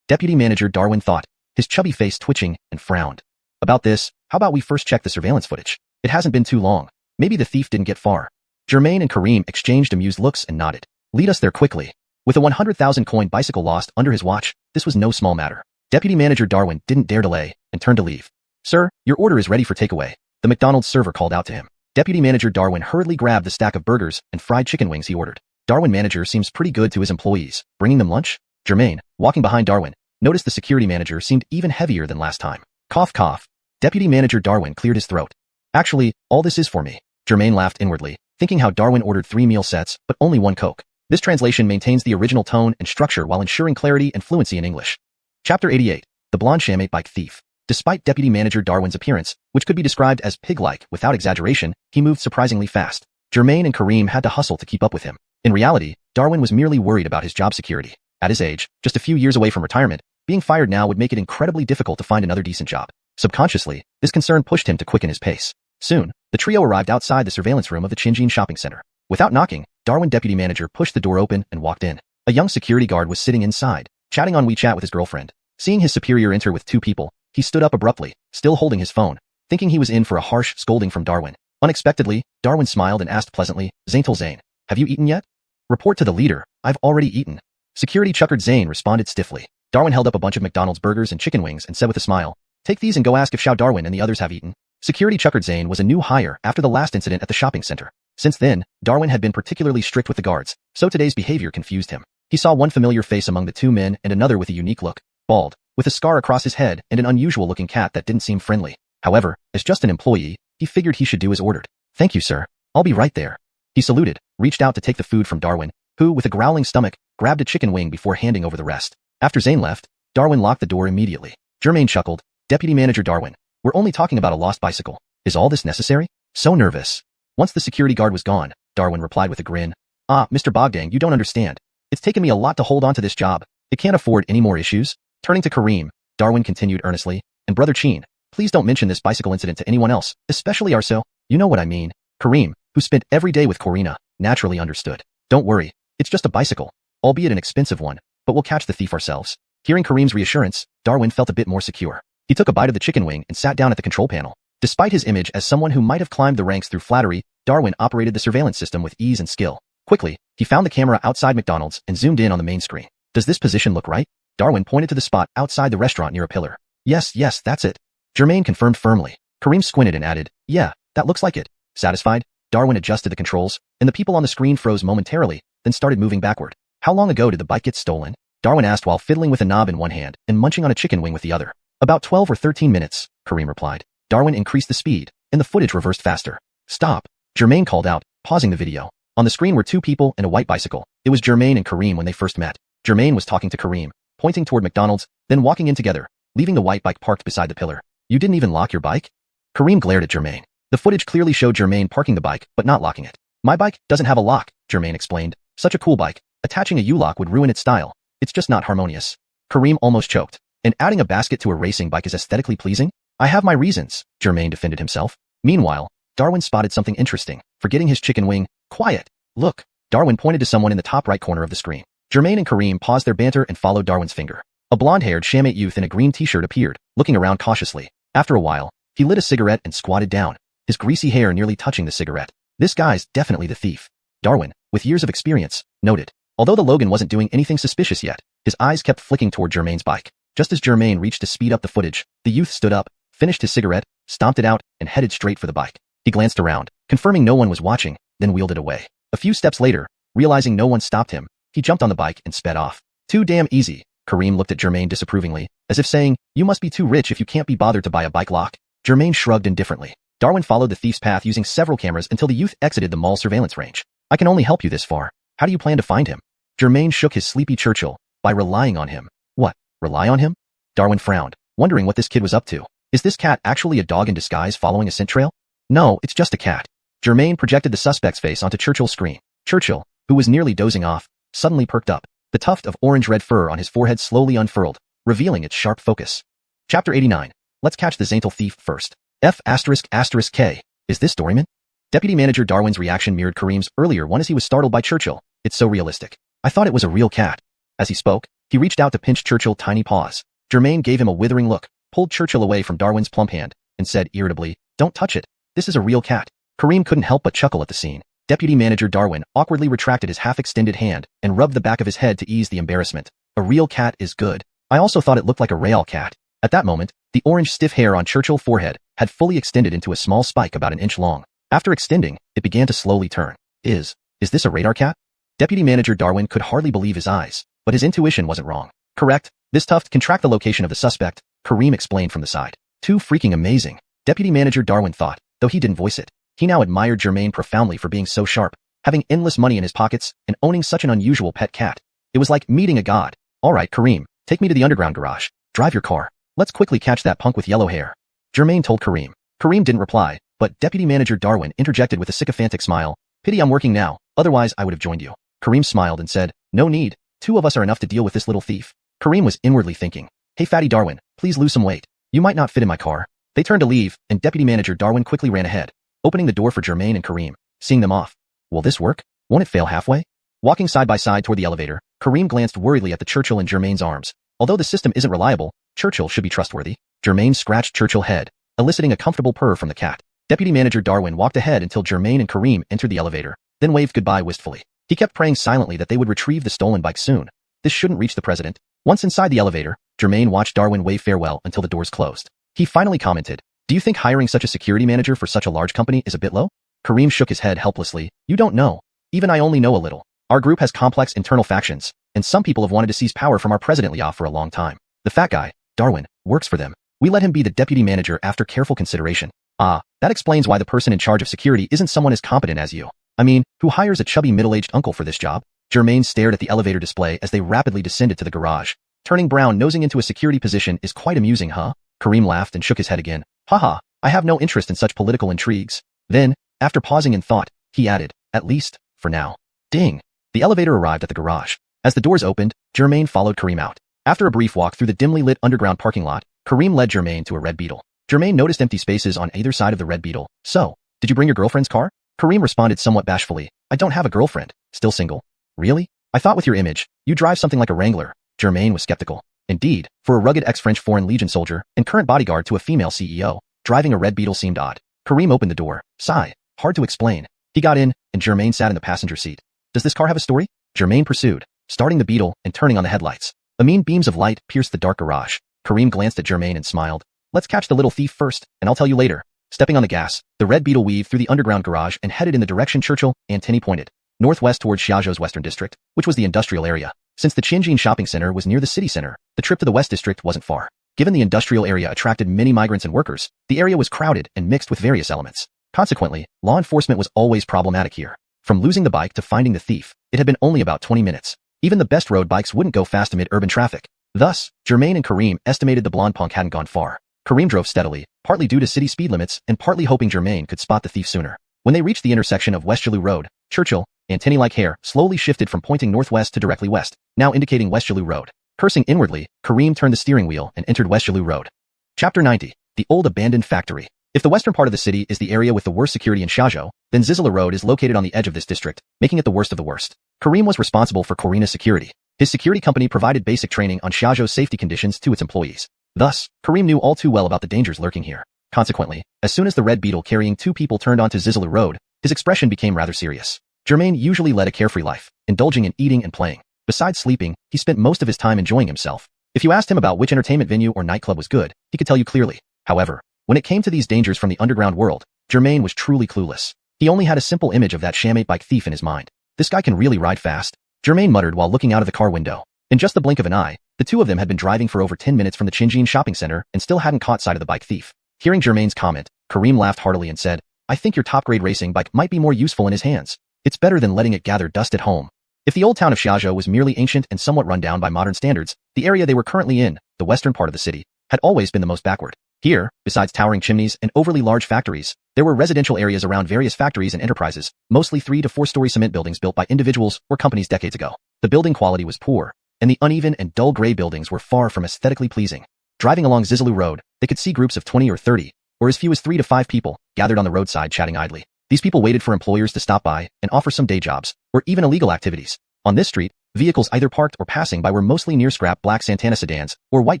Deputy Manager Darwin thought, his chubby face twitching, and frowned. About this, how about we first check the surveillance footage? It hasn't been too long. Maybe the thief didn't get far. Germain and Kareem exchanged amused looks and nodded. Lead us there quickly. With a 100,000 coin bicycle lost under his watch, this was no small matter. Deputy Manager Darwin didn't dare delay, and turned to leave. Sir, your order is ready for takeaway. The McDonald's server called out to him. Deputy Manager Darwin hurriedly grabbed the stack of burgers and fried chicken wings he ordered. Darwin manager seems pretty good to his employees, bringing them lunch? Germain, walking behind Darwin, noticed the security manager seemed even heavier than last time. Cough cough. Deputy Manager Darwin cleared his throat. Actually, all this is for me. Germain laughed inwardly, thinking how Darwin ordered 3 meal sets, but only 1 Coke. This translation maintains the original tone and structure while ensuring clarity and fluency in English. Chapter 88. The Blonde Shammate Bike Thief. Despite Deputy Manager Darwin's appearance, which could be described as pig-like without exaggeration, he moved surprisingly fast. Jermaine and Kareem had to hustle to keep up with him. In reality, Darwin was merely worried about his job security. At his age, just a few years away from retirement, being fired now would make it incredibly difficult to find another decent job. Subconsciously, this concern pushed him to quicken his pace. Soon, the trio arrived outside the surveillance room of the Xiuxian shopping center. Without knocking, Darwin Deputy Manager pushed the door open and walked in. A young security guard was sitting inside, chatting on WeChat with his girlfriend. Seeing his superior enter with two people, he stood up abruptly, still holding his phone, thinking he was in for a harsh scolding from Darwin. Unexpectedly, Darwin smiled and asked pleasantly, "Zaintel Zane, have you eaten yet?" "Report to the leader, I've already eaten." Security Chuckered Zane responded stiffly. Darwin held up a bunch of McDonald's burgers and chicken wings and said with a smile, "Take these and go ask if Xiao Darwin and the others have eaten." Security Chuckered Zane was a new hire after the last incident at the shopping center. Since then, Darwin had been particularly strict with the guards, so today's behavior confused him. He saw one familiar face among the two men and another with a unique look, bald, with a scar across his head and an unusual-looking cat that didn't seem friendly. However, as just an employee, he figured he should do as ordered. "Thank you, sir. I'll be right there." He saluted, reached out to take the food from Darwin, who, with a growling stomach, grabbed a chicken wing before handing over the rest. After Zane left, Darwin locked the door immediately. Jermaine chuckled, "Deputy Manager Darwin, we're only talking about a lost bicycle. Is all this necessary?" "So nervous." Once the security guard was gone, Darwin replied with a grin. "Ah, Mr. Bogdang, you don't understand. It's taken me a lot to hold on to this job. It can't afford any more issues." Turning to Kareem, Darwin continued earnestly, "And Brother Cheen, please don't mention this bicycle incident to anyone else, especially Arcel. You know what I mean." Kareem, who spent every day with Corina, naturally understood. "Don't worry, it's just a bicycle, albeit an expensive one, but we'll catch the thief ourselves." Hearing Kareem's reassurance, Darwin felt a bit more secure. He took a bite of the chicken wing and sat down at the control panel. Despite his image as someone who might have climbed the ranks through flattery, Darwin operated the surveillance system with ease and skill. Quickly, he found the camera outside McDonald's and zoomed in on the main screen. "Does this position look right?" Darwin pointed to the spot outside the restaurant near a pillar. Yes, that's it." Jermaine confirmed firmly. Kareem squinted and added, "Yeah, that looks like it." Satisfied, Darwin adjusted the controls, and the people on the screen froze momentarily, then started moving backward. "How long ago did the bike get stolen?" Darwin asked while fiddling with a knob in one hand and munching on a chicken wing with the other. "About 12 or 13 minutes, Kareem replied. Darwin increased the speed, and the footage reversed faster. "Stop," Jermaine called out, pausing the video. On the screen were two people and a white bicycle. It was Jermaine and Kareem when they first met. Jermaine was talking to Kareem, pointing toward McDonald's, then walking in together, leaving the white bike parked beside the pillar. "You didn't even lock your bike?" Kareem glared at Jermaine. The footage clearly showed Jermaine parking the bike, but not locking it. "My bike doesn't have a lock," Jermaine explained. "Such a cool bike. Attaching a U-lock would ruin its style. It's just not harmonious." Kareem almost choked. "And adding a basket to a racing bike is aesthetically pleasing?" "I have my reasons," Jermaine defended himself. Meanwhile, Darwin spotted something interesting. Forgetting his chicken wing, "Quiet! Look!" Darwin pointed to someone in the top right corner of the screen. Jermaine and Kareem paused their banter and followed Darwin's finger. A blonde-haired Shammate youth in a green t-shirt appeared, looking around cautiously. After a while, he lit a cigarette and squatted down, his greasy hair nearly touching the cigarette. "This guy's definitely the thief," Darwin, with years of experience, noted. Although the Logan wasn't doing anything suspicious yet, his eyes kept flicking toward Jermaine's bike. Just as Jermaine reached to speed up the footage, the youth stood up, finished his cigarette, stomped it out, and headed straight for the bike. He glanced around, confirming no one was watching, then wheeled it away. A few steps later, realizing no one stopped him, he jumped on the bike and sped off. "Too damn easy." Kareem looked at Jermaine disapprovingly, as if saying, "You must be too rich if you can't be bothered to buy a bike lock." Jermaine shrugged indifferently. Darwin followed the thief's path using several cameras until the youth exited the mall surveillance range. "I can only help you this far. How do you plan to find him?" Jermaine shook his sleepy Churchill. "By relying on him." "What? Rely on him?" Darwin frowned, wondering what this kid was up to. Is this cat actually a dog in disguise following a scent trail? "No, it's just a cat." Jermaine projected the suspect's face onto Churchill's screen. Churchill, who was nearly dozing off, suddenly perked up. The tuft of orange-red fur on his forehead slowly unfurled, revealing its sharp focus. Chapter 89. Let's catch the Zaintel thief first. F***K. Is this Doryman? Deputy Manager Darwin's reaction mirrored Kareem's earlier one as he was startled by Churchill. "It's so realistic. I thought it was a real cat." As he spoke, he reached out to pinch Churchill's tiny paws. Jermaine gave him a withering look, pulled Churchill away from Darwin's plump hand, and said irritably, "Don't touch it. This is a real cat." Kareem couldn't help but chuckle at the scene. Deputy Manager Darwin awkwardly retracted his half-extended hand and rubbed the back of his head to ease the embarrassment. "A real cat is good. I also thought it looked like a real cat." At that moment, the orange stiff hair on Churchill's forehead had fully extended into a small spike about an inch long. After extending, it began to slowly turn. Is this a radar cat? Deputy Manager Darwin could hardly believe his eyes, but his intuition wasn't wrong. "Correct. This tuft can track the location of the suspect," Kareem explained from the side. "Too freaking amazing," Deputy Manager Darwin thought, though he didn't voice it. He now admired Jermaine profoundly for being so sharp, having endless money in his pockets, and owning such an unusual pet cat. It was like meeting a god. Alright, Kareem, take me to the underground garage. Drive your car. Let's quickly catch that punk with yellow hair. Jermaine told Kareem. Kareem didn't reply, but Deputy Manager Darwin interjected with a sycophantic smile. Pity I'm working now, otherwise I would have joined you. Kareem smiled and said, no need, 2 of us are enough to deal with this little thief. Kareem was inwardly thinking, hey fatty Darwin, please lose some weight. You might not fit in my car. They turned to leave, and Deputy Manager Darwin quickly ran ahead, opening the door for Jermaine and Kareem, seeing them off. Will this work? Won't it fail halfway? Walking side by side toward the elevator, Kareem glanced worriedly at the Churchill in Jermaine's arms. Although the system isn't reliable, Churchill should be trustworthy. Jermaine scratched Churchill's head, eliciting a comfortable purr from the cat. Deputy Manager Darwin walked ahead until Jermaine and Kareem entered the elevator, then waved goodbye wistfully. He kept praying silently that they would retrieve the stolen bike soon. This shouldn't reach the president. Once inside the elevator, Jermaine watched Darwin wave farewell until the doors closed. He finally commented, do you think hiring such a security manager for such a large company is a bit low? Kareem shook his head helplessly. You don't know. Even I only know a little. Our group has complex internal factions, and some people have wanted to seize power from our president Liao for a long time. The fat guy, Darwin, works for them. We let him be the deputy manager after careful consideration. Ah, that explains why the person in charge of security isn't someone as competent as you. I mean, who hires a chubby middle-aged uncle for this job? Jermaine stared at the elevator display as they rapidly descended to the garage. Turning brown nosing into a security position is quite amusing, huh? Kareem laughed and shook his head again. Haha, I have no interest in such political intrigues. Then, after pausing in thought, he added, at least, for now. Ding! The elevator arrived at the garage. As the doors opened, Jermaine followed Kareem out. After a brief walk through the dimly lit underground parking lot, Kareem led Jermaine to a red Beetle. Jermaine noticed empty spaces on either side of the red Beetle. So, did you bring your girlfriend's car? Kareem responded somewhat bashfully. I don't have a girlfriend. Still single. Really? I thought with your image, you drive something like a Wrangler. Jermaine was skeptical. Indeed, for a rugged ex-French Foreign Legion soldier and current bodyguard to a female CEO, driving a red Beetle seemed odd. Kareem opened the door. Sigh. Hard to explain. He got in, and Jermaine sat in the passenger seat. Does this car have a story? Jermaine pursued, starting the Beetle and turning on the headlights. The mean beams of light pierced the dark garage. Kareem glanced at Jermaine and smiled. Let's catch the little thief first, and I'll tell you later. Stepping on the gas, the red Beetle weaved through the underground garage and headed in the direction Churchill, antennae pointed, northwest towards Xiaozhou's western district, which was the industrial area. Since the Xiuxian shopping center was near the city center, the trip to the west district wasn't far. Given the industrial area attracted many migrants and workers, the area was crowded and mixed with various elements. Consequently, law enforcement was always problematic here. From losing the bike to finding the thief, it had been only about 20 minutes. Even the best road bikes wouldn't go fast amid urban traffic. Thus, Jermaine and Kareem estimated the blonde punk hadn't gone far. Kareem drove steadily, partly due to city speed limits and partly hoping Jermaine could spot the thief sooner. When they reached the intersection of Westjalou Road, Churchill, antennae-like hair, slowly shifted from pointing northwest to directly west, now indicating Westjalou Road. Cursing inwardly, Kareem turned the steering wheel and entered Westjalou Road. Chapter 90. The Old Abandoned Factory. If the western part of the city is the area with the worst security in Xiaozhou, then Zizala Road is located on the edge of this district, making it the worst of the worst. Kareem was responsible for Corina's security. His security company provided basic training on Xiaozhou's safety conditions to its employees. Thus, Kareem knew all too well about the dangers lurking here. Consequently, as soon as the red Beetle carrying 2 people turned onto Zizala Road, his expression became rather serious. Jermaine usually led a carefree life, indulging in eating and playing. Besides sleeping, he spent most of his time enjoying himself. If you asked him about which entertainment venue or nightclub was good, he could tell you clearly. However, when it came to these dangers from the underground world, Jermaine was truly clueless. He only had a simple image of that Shamate bike thief in his mind. This guy can really ride fast, Jermaine muttered while looking out of the car window. In just the blink of an eye, the 2 of them had been driving for over 10 minutes from the Xiuxian shopping center and still hadn't caught sight of the bike thief. Hearing Jermaine's comment, Kareem laughed heartily and said, I think your top-grade racing bike might be more useful in his hands. It's better than letting it gather dust at home. If the old town of Xiaozhou was merely ancient and somewhat run down by modern standards, the area they were currently in, the western part of the city, had always been the most backward. Here, besides towering chimneys and overly large factories, there were residential areas around various factories and enterprises, mostly 3 to 4-story cement buildings built by individuals or companies decades ago. The building quality was poor, and the uneven and dull gray buildings were far from aesthetically pleasing. Driving along Zizalou Road, they could see groups of 20 or 30, or as few as 3 to 5 people, gathered on the roadside chatting idly. These people waited for employers to stop by and offer some day jobs, or even illegal activities. On this street, vehicles either parked or passing by were mostly near-scrap black Santana sedans or white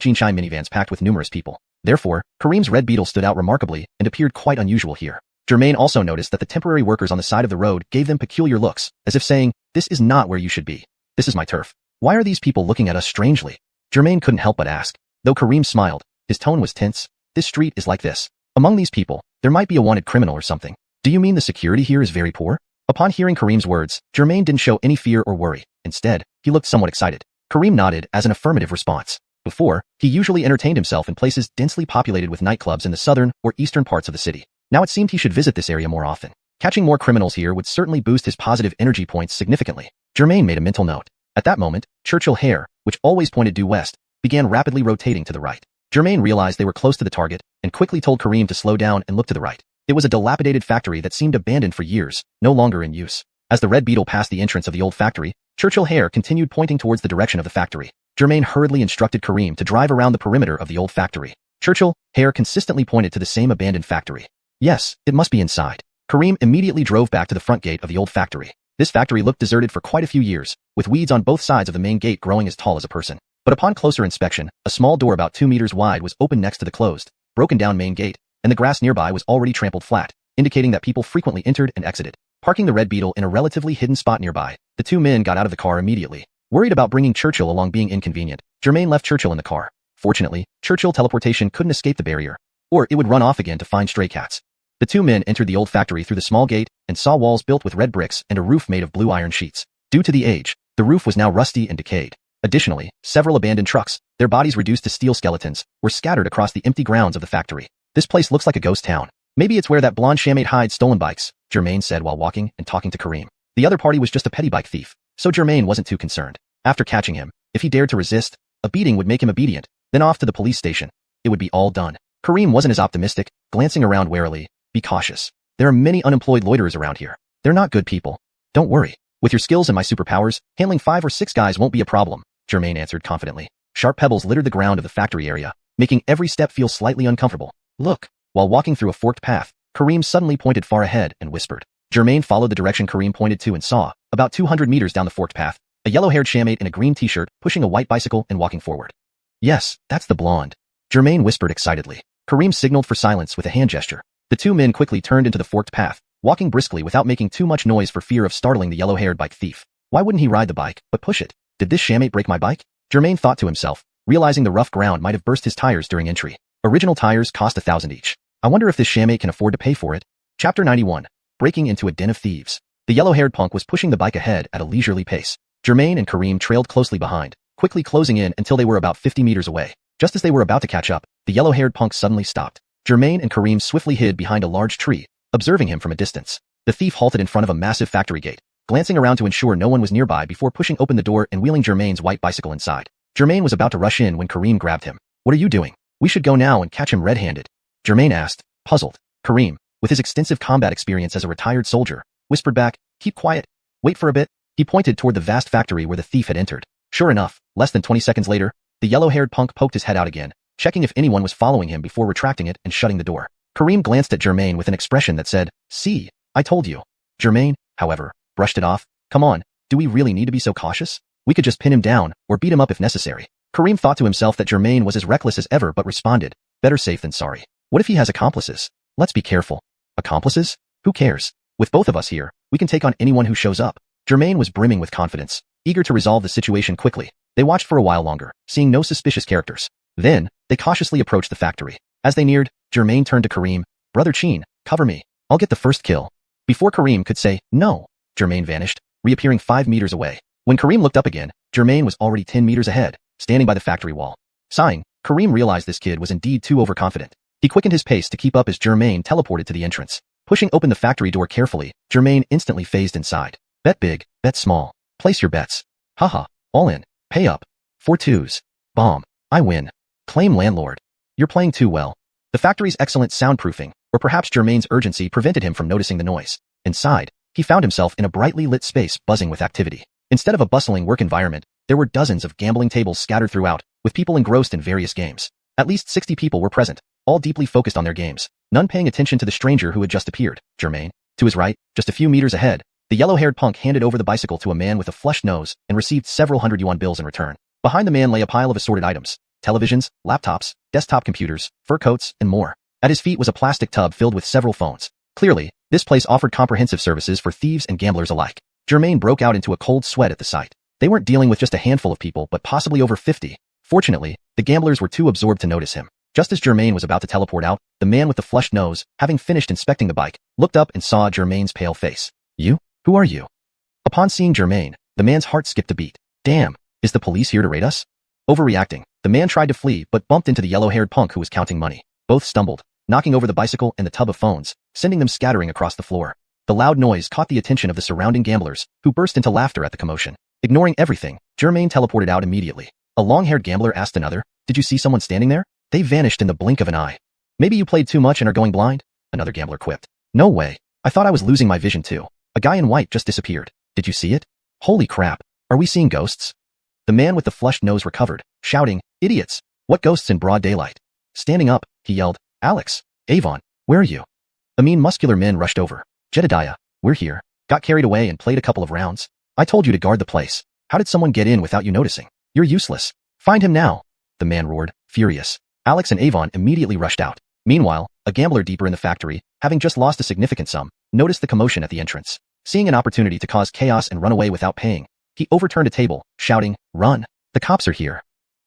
xiuxian minivans packed with numerous people. Therefore, Kareem's red Beetle stood out remarkably and appeared quite unusual here. Jermaine also noticed that the temporary workers on the side of the road gave them peculiar looks, as if saying, this is not where you should be. This is my turf. Why are these people looking at us strangely? Jermaine couldn't help but ask. Though Kareem smiled, his tone was tense. This street is like this. Among these people, there might be a wanted criminal or something. Do you mean the security here is very poor? Upon hearing Kareem's words, Jermaine didn't show any fear or worry. Instead, he looked somewhat excited. Kareem nodded as an affirmative response. Before, he usually entertained himself in places densely populated with nightclubs in the southern or eastern parts of the city. Now it seemed he should visit this area more often. Catching more criminals here would certainly boost his positive energy points significantly. Germain made a mental note. At that moment, Churchill Hare, which always pointed due west, began rapidly rotating to the right. Germain realized they were close to the target and quickly told Kareem to slow down and look to the right. It was a dilapidated factory that seemed abandoned for years, no longer in use. As the red beetle passed the entrance of the old factory, Churchill Hare continued pointing towards the direction of the factory. Germain hurriedly instructed Kareem to drive around the perimeter of the old factory. Churchill Hare consistently pointed to the same abandoned factory. Yes, it must be inside. Kareem immediately drove back to the front gate of the old factory. This factory looked deserted for quite a few years, with weeds on both sides of the main gate growing as tall as a person. But upon closer inspection, a small door about 2 meters wide was open next to the closed, broken-down main gate, and the grass nearby was already trampled flat, indicating that people frequently entered and exited. Parking the red beetle in a relatively hidden spot nearby, the two men got out of the car immediately. Worried about bringing Churchill along being inconvenient, Germain left Churchill in the car. Fortunately, Churchill teleportation couldn't escape the barrier, or it would run off again to find stray cats. The two men entered the old factory through the small gate and saw walls built with red bricks and a roof made of blue iron sheets. Due to the age, the roof was now rusty and decayed. Additionally, several abandoned trucks, their bodies reduced to steel skeletons, were scattered across the empty grounds of the factory. This place looks like a ghost town. Maybe it's where that blonde shammate hides stolen bikes, Germain said while walking and talking to Kareem. The other party was just a petty bike thief, so Germain wasn't too concerned. After catching him, if he dared to resist, a beating would make him obedient, then off to the police station. It would be all done. Kareem wasn't as optimistic, glancing around warily. Be cautious. There are many unemployed loiterers around here. They're not good people. Don't worry. With your skills and my superpowers, handling 5 or 6 guys won't be a problem, Germain answered confidently. Sharp pebbles littered the ground of the factory area, making every step feel slightly uncomfortable. Look. While walking through a forked path, Kareem suddenly pointed far ahead and whispered. Germain followed the direction Kareem pointed to and saw, about 200 meters down the forked path, a yellow-haired shammate in a green t-shirt pushing a white bicycle and walking forward. Yes, that's the blonde. Germain whispered excitedly. Kareem signaled for silence with a hand gesture. The two men quickly turned into the forked path, walking briskly without making too much noise for fear of startling the yellow-haired bike thief. Why wouldn't he ride the bike, but push it? Did this shammate break my bike? Germain thought to himself, realizing the rough ground might have burst his tires during entry. Original tires cost 1,000 each. I wonder if this shammate can afford to pay for it. Chapter 91. Breaking into a den of thieves. The yellow-haired punk was pushing the bike ahead at a leisurely pace. Germain and Kareem trailed closely behind, quickly closing in until they were about 50 meters away. Just as they were about to catch up, the yellow-haired punk suddenly stopped. Germain and Kareem swiftly hid behind a large tree, observing him from a distance. The thief halted in front of a massive factory gate, glancing around to ensure no one was nearby before pushing open the door and wheeling Germain's white bicycle inside. Germain was about to rush in when Kareem grabbed him. What are you doing? We should go now and catch him red-handed. Germain asked, puzzled. Kareem, with his extensive combat experience as a retired soldier, whispered back, keep quiet. Wait for a bit. He pointed toward the vast factory where the thief had entered. Sure enough, less than 20 seconds later, the yellow-haired punk poked his head out again, checking if anyone was following him before retracting it and shutting the door. Kareem glanced at Germain with an expression that said, see, I told you. Germain, however, brushed it off. Come on, do we really need to be so cautious? We could just pin him down, or beat him up if necessary. Kareem thought to himself that Germain was as reckless as ever but responded, better safe than sorry. What if he has accomplices? Let's be careful. Accomplices? Who cares? With both of us here, we can take on anyone who shows up. Germain was brimming with confidence, eager to resolve the situation quickly. They watched for a while longer, seeing no suspicious characters. Then, they cautiously approached the factory. As they neared, Germain turned to Kareem. Brother Chin, cover me. I'll get the first kill. Before Kareem could say, no, Germain vanished, reappearing 5 meters away. When Kareem looked up again, Germain was already 10 meters ahead, standing by the factory wall. Sighing, Kareem realized this kid was indeed too overconfident. He quickened his pace to keep up as Germain teleported to the entrance. Pushing open the factory door carefully, Germain instantly phased inside. Bet big, bet small. Place your bets. Haha, all in. Pay up. 4 twos. Bomb. I win. Claim landlord. You're playing too well. The factory's excellent soundproofing, or perhaps Germain's urgency prevented him from noticing the noise. Inside, he found himself in a brightly lit space buzzing with activity. Instead of a bustling work environment, there were dozens of gambling tables scattered throughout, with people engrossed in various games. At least 60 people were present, all deeply focused on their games, none paying attention to the stranger who had just appeared, Germain. To his right, just a few meters ahead, the yellow-haired punk handed over the bicycle to a man with a flushed nose and received several hundred yuan bills in return. Behind the man lay a pile of assorted items, televisions, laptops, desktop computers, fur coats, and more. At his feet was a plastic tub filled with several phones. Clearly, this place offered comprehensive services for thieves and gamblers alike. Germain broke out into a cold sweat at the sight. They weren't dealing with just a handful of people but possibly over 50. Fortunately, the gamblers were too absorbed to notice him. Just as Germain was about to teleport out, the man with the flushed nose, having finished inspecting the bike, looked up and saw Germain's pale face. You? Who are you? Upon seeing Germain, the man's heart skipped a beat. Damn, is the police here to raid us? Overreacting, the man tried to flee but bumped into the yellow-haired punk who was counting money. Both stumbled, knocking over the bicycle and the tub of phones, sending them scattering across the floor. The loud noise caught the attention of the surrounding gamblers, who burst into laughter at the commotion. Ignoring everything, Germain teleported out immediately. A long-haired gambler asked another, "Did you see someone standing there?" "They vanished in the blink of an eye." "Maybe you played too much and are going blind?" another gambler quipped. "No way. I thought I was losing my vision too. A guy in white just disappeared. Did you see it?" "Holy crap. Are we seeing ghosts?" The man with the flushed nose recovered, shouting, "Idiots! What ghosts in broad daylight?" Standing up, he yelled, "Alex, Avon, where are you?" A mean muscular men rushed over. "Jedediah, we're here. Got carried away and played a couple of rounds. I told you to guard the place. How did someone get in without you noticing? You're useless. Find him now," the man roared, furious. Alex and Avon immediately rushed out. Meanwhile, a gambler deeper in the factory, having just lost a significant sum, noticed the commotion at the entrance. Seeing an opportunity to cause chaos and run away without paying, he overturned a table, shouting, "Run! The cops are here."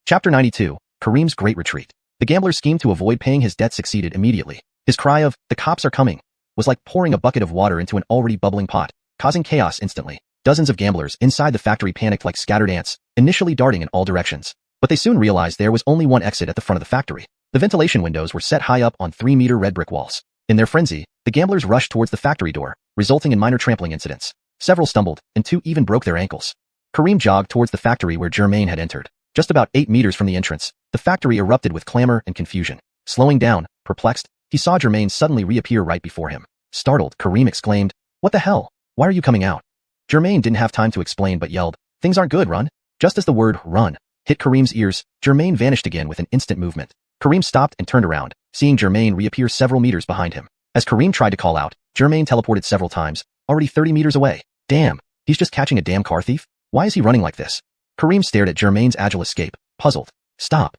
Chapter 92, Kareem's Great Retreat. The gambler's scheme to avoid paying his debt succeeded immediately. His cry of, "The cops are coming," was like pouring a bucket of water into an already bubbling pot, causing chaos instantly. Dozens of gamblers inside the factory panicked like scattered ants, initially darting in all directions. But they soon realized there was only one exit at the front of the factory. The ventilation windows were set high up on 3-meter red brick walls. In their frenzy, the gamblers rushed towards the factory door, resulting in minor trampling incidents. Several stumbled, and 2 even broke their ankles. Kareem jogged towards the factory where Germain had entered. Just about 8 meters from the entrance, the factory erupted with clamor and confusion. Slowing down, perplexed, he saw Germain suddenly reappear right before him. Startled, Kareem exclaimed, "What the hell? Why are you coming out?" Germain didn't have time to explain but yelled, "Things aren't good, run." Just as the word run hit Kareem's ears, Germain vanished again with an instant movement. Kareem stopped and turned around, seeing Germain reappear several meters behind him. As Kareem tried to call out, Germain teleported several times, already 30 meters away. Damn, he's just catching a damn car thief? Why is he running like this? Kareem stared at Germain's agile escape, puzzled. Stop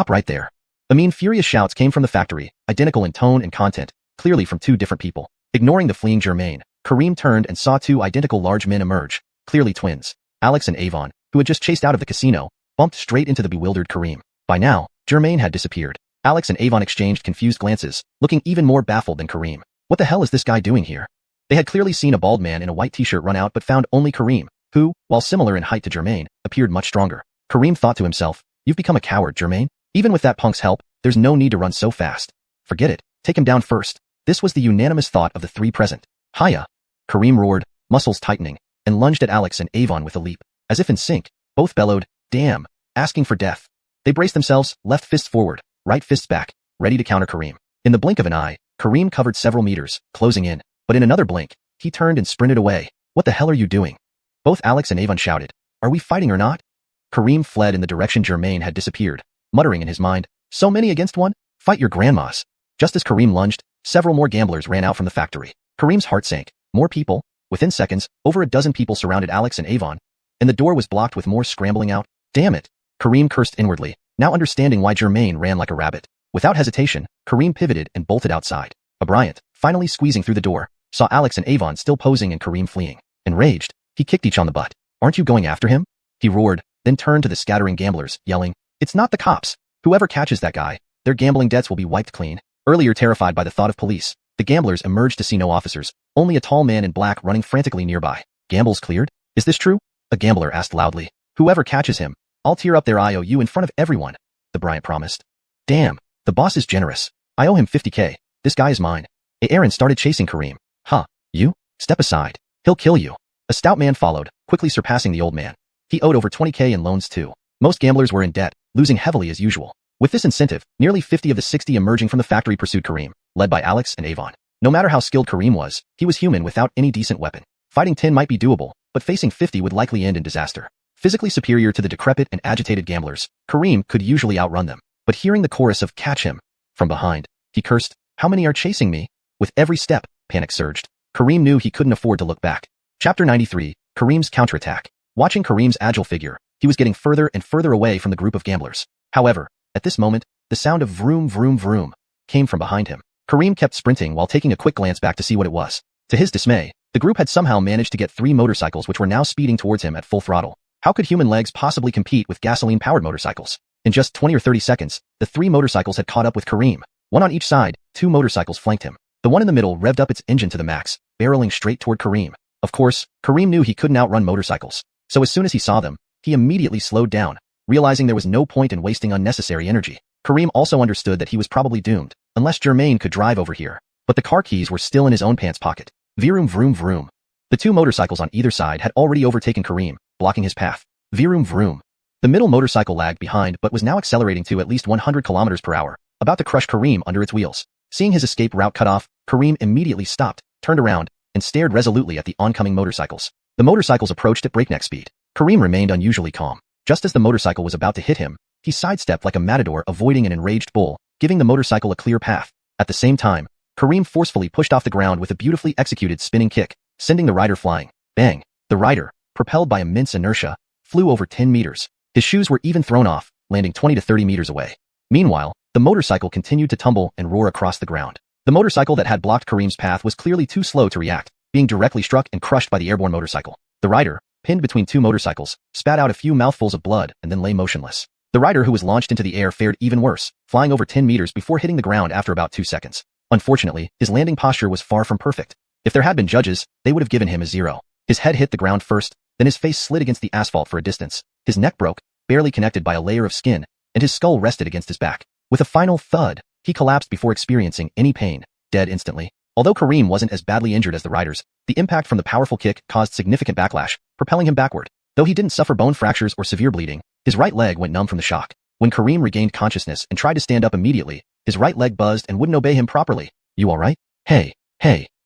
right there. A mean, furious shouts came from the factory, identical in tone and content, clearly from 2 different people. Ignoring the fleeing Germain, Kareem turned and saw 2 identical large men emerge, clearly twins. Alex and Avon, who had just chased out of the casino, bumped straight into the bewildered Kareem. By now, Germain had disappeared. Alex and Avon exchanged confused glances, looking even more baffled than Kareem. What the hell is this guy doing here? They had clearly seen a bald man in a white t-shirt run out but found only Kareem, who, while similar in height to Germain, appeared much stronger. Kareem thought to himself, "You've become a coward, Germain. Even with that punk's help, there's no need to run so fast. Forget it, take him down first." This was the unanimous thought of the 3 present. "Hiya!" Kareem roared, muscles tightening, and lunged at Alex and Avon with a leap. As if in sync, both bellowed, "Damn!" asking for death. They braced themselves, left fists forward, right fists back, ready to counter Kareem. In the blink of an eye, Kareem covered several meters, closing in. But in another blink, he turned and sprinted away. "What the hell are you doing?" Both Alex and Avon shouted, "Are we fighting or not?" Kareem fled in the direction Germain had disappeared, muttering in his mind, "So many against one? Fight your grandmas." Just as Kareem lunged, several more gamblers ran out from the factory. Kareem's heart sank. More people? Within seconds, over a dozen people surrounded Alex and Avon, and the door was blocked with more scrambling out. Damn it! Kareem cursed inwardly, now understanding why Germain ran like a rabbit. Without hesitation, Kareem pivoted and bolted outside. Bryant, finally squeezing through the door, saw Alex and Avon still posing and Kareem fleeing. Enraged, he kicked each on the butt. "Aren't you going after him?" he roared, then turned to the scattering gamblers, yelling, "It's not the cops. Whoever catches that guy, their gambling debts will be wiped clean." Earlier terrified by the thought of police, the gamblers emerged to see no officers, only a tall man in black running frantically nearby. "Gambles cleared? Is this true?" a gambler asked loudly. "Whoever catches him, I'll tear up their IOU in front of everyone," the Bryant promised. "Damn, the boss is generous. I owe him 50K. This guy is mine." Aaron started chasing Kareem. "Huh, you? Step aside. He'll kill you." A stout man followed, quickly surpassing the old man. He owed over 20K in loans too. Most gamblers were in debt, losing heavily as usual. With this incentive, nearly 50 of the 60 emerging from the factory pursued Kareem, led by Alex and Avon. No matter how skilled Kareem was, he was human without any decent weapon. Fighting 10 might be doable, but facing 50 would likely end in disaster. Physically superior to the decrepit and agitated gamblers, Kareem could usually outrun them. But hearing the chorus of "Catch him!" from behind, he cursed, "How many are chasing me?" With every step, panic surged. Kareem knew he couldn't afford to look back. Chapter 93, Kareem's Counterattack. Watching Kareem's agile figure, he was getting further and further away from the group of gamblers. However, at this moment, the sound of vroom vroom vroom came from behind him. Kareem kept sprinting while taking a quick glance back to see what it was. To his dismay, the group had somehow managed to get 3 motorcycles which were now speeding towards him at full throttle. How could human legs possibly compete with gasoline-powered motorcycles? In just 20 or 30 seconds, the 3 motorcycles had caught up with Kareem. One on each side, 2 motorcycles flanked him. The one in the middle revved up its engine to the max, barreling straight toward Kareem. Of course, Kareem knew he couldn't outrun motorcycles. So as soon as he saw them, he immediately slowed down, realizing there was no point in wasting unnecessary energy. Kareem also understood that he was probably doomed, unless Germain could drive over here. But the car keys were still in his own pants pocket. Vroom vroom vroom. The two motorcycles on either side had already overtaken Kareem, blocking his path. Vroom vroom. The middle motorcycle lagged behind but was now accelerating to at least 100 kilometers per hour, about to crush Kareem under its wheels. Seeing his escape route cut off, Kareem immediately stopped, turned around, and stared resolutely at the oncoming motorcycles. The motorcycles approached at breakneck speed. Kareem remained unusually calm. Just as the motorcycle was about to hit him, he sidestepped like a matador, avoiding an enraged bull, giving the motorcycle a clear path. At the same time, Kareem forcefully pushed off the ground with a beautifully executed spinning kick, sending the rider flying. Bang! The rider, propelled by immense inertia, flew over 10 meters. His shoes were even thrown off, landing 20 to 30 meters away. Meanwhile, the motorcycle continued to tumble and roar across the ground. The motorcycle that had blocked Kareem's path was clearly too slow to react, being directly struck and crushed by the airborne motorcycle. The rider, pinned between two motorcycles, spat out a few mouthfuls of blood and then lay motionless. The rider who was launched into the air fared even worse, flying over 10 meters before hitting the ground after about 2 seconds. Unfortunately, his landing posture was far from perfect. If there had been judges, they would have given him a 0. His head hit the ground first, then his face slid against the asphalt for a distance. His neck broke, barely connected by a layer of skin, and his skull rested against his back. With a final thud, he collapsed before experiencing any pain, dead instantly. Although Kareem wasn't as badly injured as the riders, the impact from the powerful kick caused significant backlash, propelling him backward. Though he didn't suffer bone fractures or severe bleeding, his right leg went numb from the shock. When Kareem regained consciousness and tried to stand up immediately, his right leg buzzed and wouldn't obey him properly. You alright? Hey,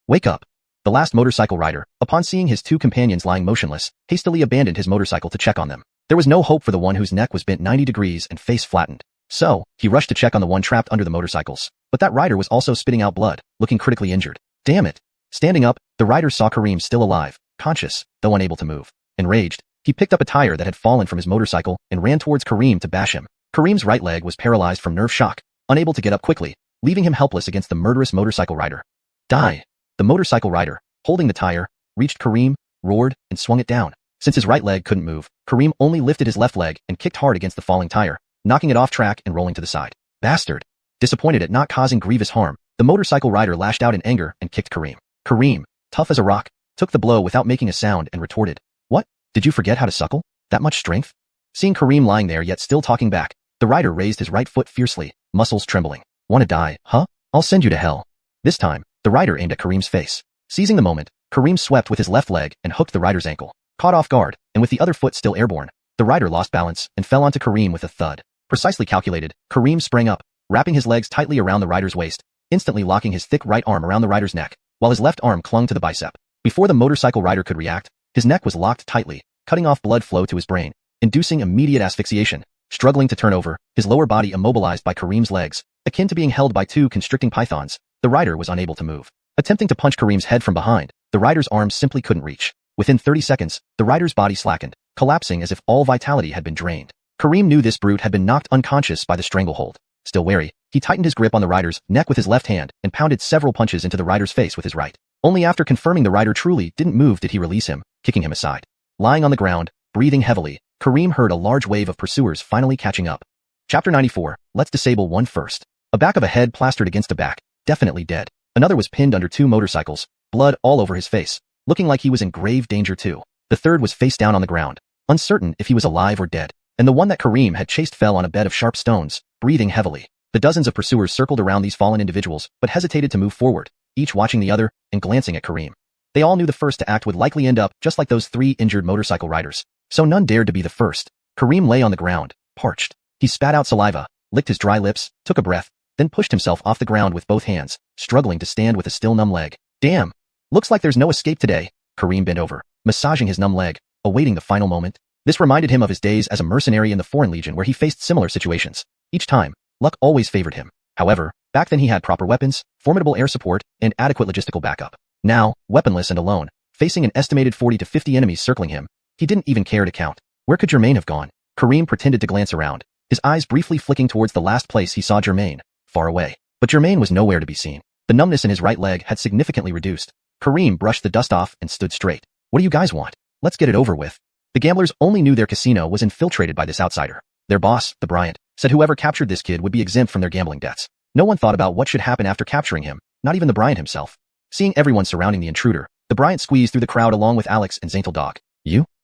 wake up. The last motorcycle rider, upon seeing his two companions lying motionless, hastily abandoned his motorcycle to check on them. There was no hope for the one whose neck was bent 90 degrees and face flattened. So, he rushed to check on the one trapped under the motorcycles. But that rider was also spitting out blood, looking critically injured. Damn it. Standing up, the rider saw Kareem still alive, conscious, though unable to move. Enraged, he picked up a tire that had fallen from his motorcycle and ran towards Kareem to bash him. Kareem's right leg was paralyzed from nerve shock, unable to get up quickly, leaving him helpless against the murderous motorcycle rider. Die! The motorcycle rider, holding the tire, reached Kareem, roared, and swung it down. Since his right leg couldn't move, Kareem only lifted his left leg and kicked hard against the falling tire, knocking it off track and rolling to the side. Bastard! Disappointed at not causing grievous harm, the motorcycle rider lashed out in anger and kicked Kareem. Kareem, tough as a rock, took the blow without making a sound and retorted, "What? Did you forget how to suckle? That much strength?" Seeing Kareem lying there yet still talking back, the rider raised his right foot fiercely, muscles trembling. "Wanna die, huh? I'll send you to hell." This time, the rider aimed at Kareem's face. Seizing the moment, Kareem swept with his left leg and hooked the rider's ankle. Caught off guard, and with the other foot still airborne, the rider lost balance and fell onto Kareem with a thud. Precisely calculated, Kareem sprang up, wrapping his legs tightly around the rider's waist, instantly locking his thick right arm around the rider's neck, while his left arm clung to the bicep. Before the motorcycle rider could react, his neck was locked tightly, cutting off blood flow to his brain, inducing immediate asphyxiation. Struggling to turn over, his lower body immobilized by Kareem's legs, akin to being held by two constricting pythons, the rider was unable to move. Attempting to punch Kareem's head from behind, the rider's arms simply couldn't reach. Within 30 seconds, the rider's body slackened, collapsing as if all vitality had been drained. Kareem knew this brute had been knocked unconscious by the stranglehold. Still wary, he tightened his grip on the rider's neck with his left hand and pounded several punches into the rider's face with his right. Only after confirming the rider truly didn't move did he release him, kicking him aside. Lying on the ground, breathing heavily, Kareem heard a large wave of pursuers finally catching up. Chapter 94, Let's disable one first. A back of a head plastered against a back, definitely dead. Another was pinned under two motorcycles, blood all over his face, looking like he was in grave danger too. The third was face down on the ground, uncertain if he was alive or dead. And the one that Kareem had chased fell on a bed of sharp stones, breathing heavily. The dozens of pursuers circled around these fallen individuals, but hesitated to move forward, each watching the other and glancing at Kareem. They all knew the first to act would likely end up just like those 3 injured motorcycle riders. So none dared to be the first. Kareem lay on the ground, parched. He spat out saliva, licked his dry lips, took a breath, then pushed himself off the ground with both hands, struggling to stand with a still numb leg. Damn! Looks like there's no escape today. Kareem bent over, massaging his numb leg, awaiting the final moment. This reminded him of his days as a mercenary in the Foreign Legion where he faced similar situations. Each time, luck always favored him. However, back then he had proper weapons, formidable air support, and adequate logistical backup. Now, weaponless and alone, facing an estimated 40 to 50 enemies circling him, he didn't even care to count. Where could Germain have gone? Kareem pretended to glance around, his eyes briefly flicking towards the last place he saw Germain, far away. But Germain was nowhere to be seen. The numbness in his right leg had significantly reduced. Kareem brushed the dust off and stood straight. What do you guys want? Let's get it over with. The gamblers only knew their casino was infiltrated by this outsider. Their boss, the Bryant, said whoever captured this kid would be exempt from their gambling debts. No one thought about what should happen after capturing him, not even the Bryant himself. Seeing everyone surrounding the intruder, the Bryant squeezed through the crowd along with Alex and Zaintel Dog.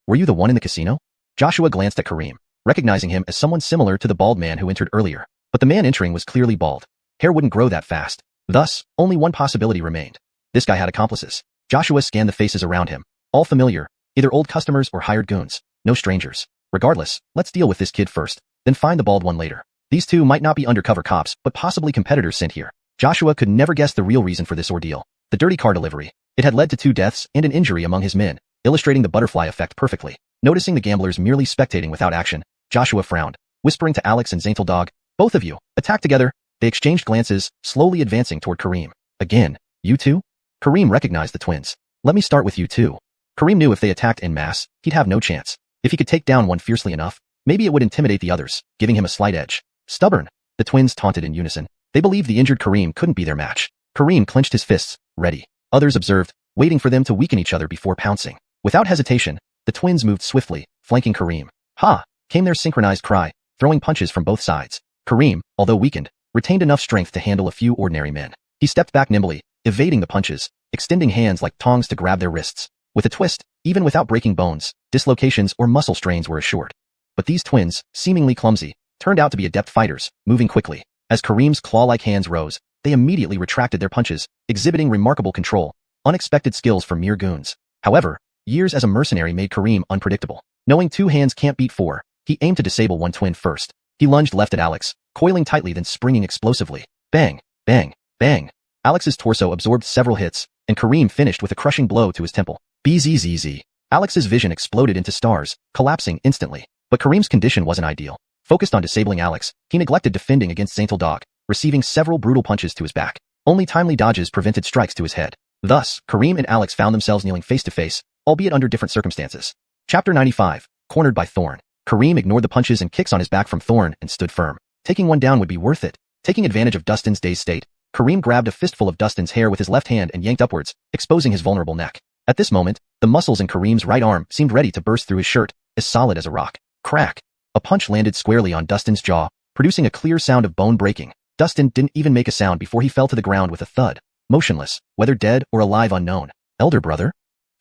Were you the one in the casino? Joshua glanced at Kareem, recognizing him as someone similar to the bald man who entered earlier. But the man entering was clearly bald. Hair wouldn't grow that fast. Thus, only one possibility remained. This guy had accomplices. Joshua scanned the faces around him. All familiar, either old customers or hired goons. No strangers. Regardless, let's deal with this kid first, then find the bald one later. These two might not be undercover cops, but possibly competitors sent here. Joshua could never guess the real reason for this ordeal. The dirty car delivery. It had led to 2 deaths and an injury among his men, illustrating the butterfly effect perfectly. Noticing the gamblers merely spectating without action, Joshua frowned, whispering to Alex and Zaintel, "Both of you, attack together." They exchanged glances, slowly advancing toward Kareem. "Again, you two?" Kareem recognized the twins. "Let me start with you two." Kareem knew if they attacked en masse, he'd have no chance. If he could take down one fiercely enough, maybe it would intimidate the others, giving him a slight edge. "Stubborn," the twins taunted in unison. They believed the injured Kareem couldn't be their match. Kareem clenched his fists, ready. Others observed, waiting for them to weaken each other before pouncing. Without hesitation, the twins moved swiftly, flanking Kareem. "Ha!" came their synchronized cry, throwing punches from both sides. Kareem, although weakened, retained enough strength to handle a few ordinary men. He stepped back nimbly, evading the punches, extending hands like tongs to grab their wrists. With a twist, even without breaking bones, dislocations or muscle strains were assured. But these twins, seemingly clumsy, turned out to be adept fighters, moving quickly. As Kareem's claw-like hands rose, they immediately retracted their punches, exhibiting remarkable control, unexpected skills for mere goons. However, years as a mercenary made Kareem unpredictable. Knowing 2 hands can't beat 4, he aimed to disable one twin first. He lunged left at Alex, coiling tightly then springing explosively. Bang, bang, bang. Alex's torso absorbed several hits, and Kareem finished with a crushing blow to his temple. Bzzz. Alex's vision exploded into stars, collapsing instantly. But Kareem's condition wasn't ideal. Focused on disabling Alex, he neglected defending against Zaintel, receiving several brutal punches to his back. Only timely dodges prevented strikes to his head. Thus, Kareem and Alex found themselves kneeling face to face, albeit under different circumstances. Chapter 95. Cornered by Thorn. Kareem ignored the punches and kicks on his back from Thorn and stood firm. Taking one down would be worth it. Taking advantage of Dustin's dazed state, Kareem grabbed a fistful of Dustin's hair with his left hand and yanked upwards, exposing his vulnerable neck. At this moment, the muscles in Kareem's right arm seemed ready to burst through his shirt, as solid as a rock. Crack! A punch landed squarely on Dustin's jaw, producing a clear sound of bone breaking. Dustin didn't even make a sound before he fell to the ground with a thud, motionless, whether dead or alive unknown. Elder brother?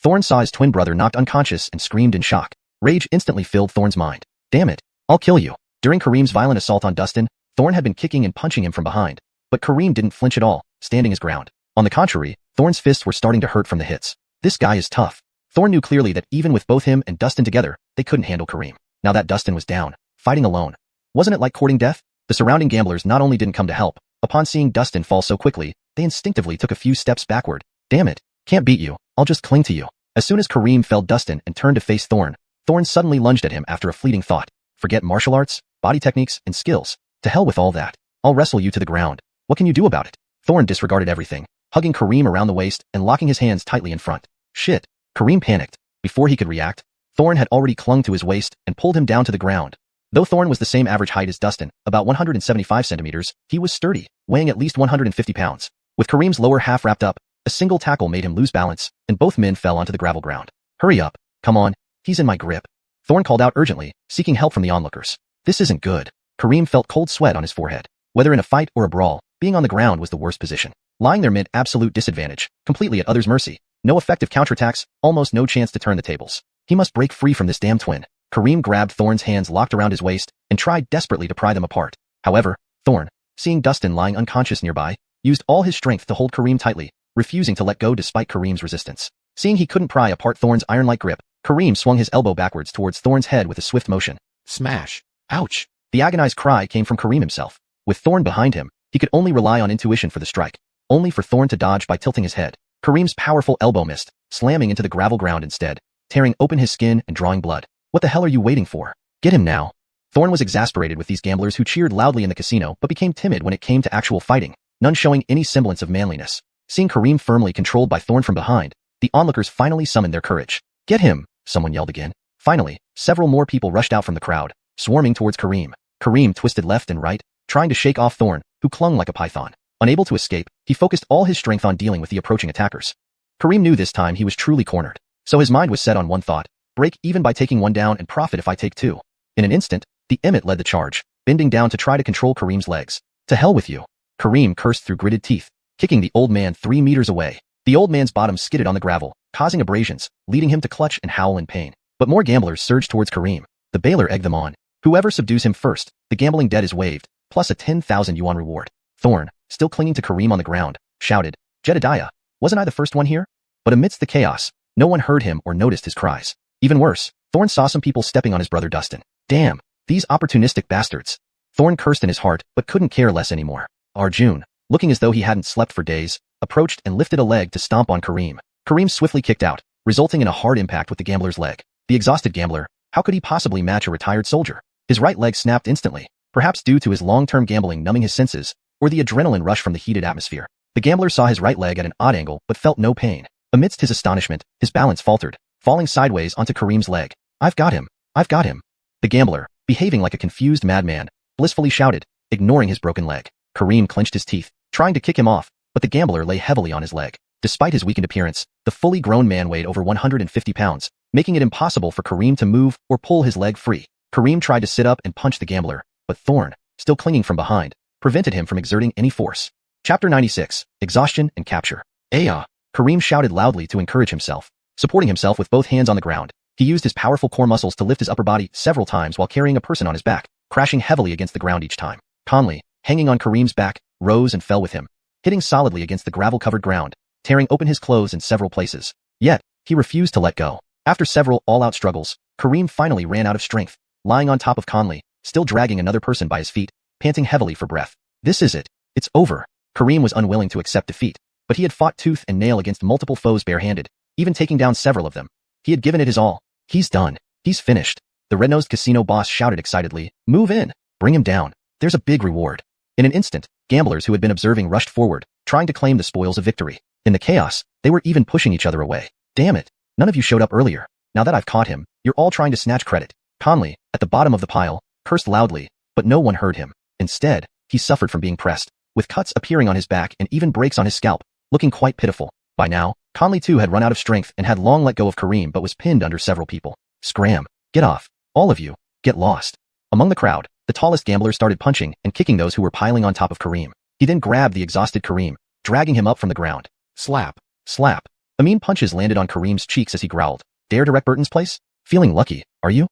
Thorn saw his twin brother knocked unconscious and screamed in shock. Rage instantly filled Thorn's mind. "Damn it, I'll kill you." During Kareem's violent assault on Dustin, Thorn had been kicking and punching him from behind, but Kareem didn't flinch at all, standing his ground. On the contrary, Thorn's fists were starting to hurt from the hits. This guy is tough. Thorn knew clearly that even with both him and Dustin together, they couldn't handle Kareem. Now that Dustin was down, fighting alone. Wasn't it like courting death? The surrounding gamblers not only didn't come to help, upon seeing Dustin fall so quickly, they instinctively took a few steps backward. "Damn it, can't beat you, I'll just cling to you." As soon as Kareem felled Dustin and turned to face Thorn, Thorn suddenly lunged at him after a fleeting thought. "Forget martial arts, body techniques, and skills. To hell with all that. I'll wrestle you to the ground. What can you do about it?" Thorn disregarded everything, hugging Kareem around the waist and locking his hands tightly in front. "Shit." Kareem panicked. Before he could react, Thorn had already clung to his waist and pulled him down to the ground. Though Thorn was the same average height as Dustin, about 175 centimeters, he was sturdy, weighing at least 150 pounds. With Kareem's lower half wrapped up, a single tackle made him lose balance, and both men fell onto the gravel ground. "Hurry up. Come on. He's in my grip." Thorn called out urgently, seeking help from the onlookers. This isn't good. Kareem felt cold sweat on his forehead. Whether in a fight or a brawl, being on the ground was the worst position. Lying there meant absolute disadvantage, completely at others' mercy. No effective counterattacks, almost no chance to turn the tables. He must break free from this damn twin. Kareem grabbed Thorn's hands locked around his waist and tried desperately to pry them apart. However, Thorn, seeing Dustin lying unconscious nearby, used all his strength to hold Kareem tightly, refusing to let go despite Kareem's resistance. Seeing he couldn't pry apart Thorn's iron-like grip, Kareem swung his elbow backwards towards Thorn's head with a swift motion. Smash! Ouch! The agonized cry came from Kareem himself. With Thorn behind him, he could only rely on intuition for the strike, only for Thorn to dodge by tilting his head. Kareem's powerful elbow missed, slamming into the gravel ground instead, tearing open his skin and drawing blood. "What the hell are you waiting for? Get him now." Thorn was exasperated with these gamblers who cheered loudly in the casino but became timid when it came to actual fighting, none showing any semblance of manliness. Seeing Kareem firmly controlled by Thorn from behind, the onlookers finally summoned their courage. "Get him!" someone yelled again. Finally, several more people rushed out from the crowd, swarming towards Kareem. Kareem twisted left and right, trying to shake off Thorn, who clung like a python. Unable to escape, he focused all his strength on dealing with the approaching attackers. Kareem knew this time he was truly cornered, so his mind was set on one thought: break even by taking one down and profit if I take two. In an instant, the Emmett led the charge, bending down to try to control Kareem's legs. "To hell with you." Kareem cursed through gritted teeth, kicking the old man 3 meters away. The old man's bottom skidded on the gravel, causing abrasions, leading him to clutch and howl in pain. But more gamblers surged towards Kareem. The bailior egged them on. Whoever subdues him first, the gambling debt is waived, plus a 10,000 yuan reward. Thorn, still clinging to Kareem on the ground, shouted, "Jedediah, wasn't I the first one here?" But amidst the chaos, no one heard him or noticed his cries. Even worse, Thorn saw some people stepping on his brother Dustin. Damn, these opportunistic bastards. Thorn cursed in his heart, but couldn't care less anymore. Arjun, looking as though he hadn't slept for days, approached and lifted a leg to stomp on Kareem. Kareem swiftly kicked out, resulting in a hard impact with the gambler's leg. The exhausted gambler, how could he possibly match a retired soldier? His right leg snapped instantly, perhaps due to his long-term gambling numbing his senses, or the adrenaline rush from the heated atmosphere. The gambler saw his right leg at an odd angle but felt no pain. Amidst his astonishment, his balance faltered, falling sideways onto Kareem's leg. I've got him! I've got him! The gambler, behaving like a confused madman, blissfully shouted, ignoring his broken leg. Kareem clenched his teeth, trying to kick him off, but the gambler lay heavily on his leg. Despite his weakened appearance, the fully grown man weighed over 150 pounds, making it impossible for Kareem to move or pull his leg free. Kareem tried to sit up and punch the gambler, but Thorn, still clinging from behind, prevented him from exerting any force. Chapter 96, Exhaustion and Capture. Ayah! Kareem shouted loudly to encourage himself. Supporting himself with both hands on the ground, he used his powerful core muscles to lift his upper body several times while carrying a person on his back, crashing heavily against the ground each time. Conley, hanging on Kareem's back, rose and fell with him, hitting solidly against the gravel-covered ground, tearing open his clothes in several places. Yet, he refused to let go. After several all-out struggles, Kareem finally ran out of strength, lying on top of Conley, still dragging another person by his feet, panting heavily for breath. This is it. It's over. Kareem was unwilling to accept defeat, but he had fought tooth and nail against multiple foes barehanded, even taking down several of them. He had given it his all. He's done. He's finished. The red-nosed casino boss shouted excitedly, "Move in! Bring him down. There's a big reward." In an instant, gamblers who had been observing rushed forward, trying to claim the spoils of victory. In the chaos, they were even pushing each other away. Damn it. None of you showed up earlier. Now that I've caught him, you're all trying to snatch credit. Conley, at the bottom of the pile, cursed loudly, but no one heard him. Instead, he suffered from being pressed, with cuts appearing on his back and even breaks on his scalp, looking quite pitiful. By now, Conley too had run out of strength and had long let go of Kareem but was pinned under several people. Scram! Get off! All of you! Get lost! Among the crowd, the tallest gambler started punching and kicking those who were piling on top of Kareem. He then grabbed the exhausted Kareem, dragging him up from the ground. Slap! Slap! Mean punches landed on Kareem's cheeks as he growled. Dare to wreck Burton's place? Feeling lucky, are you?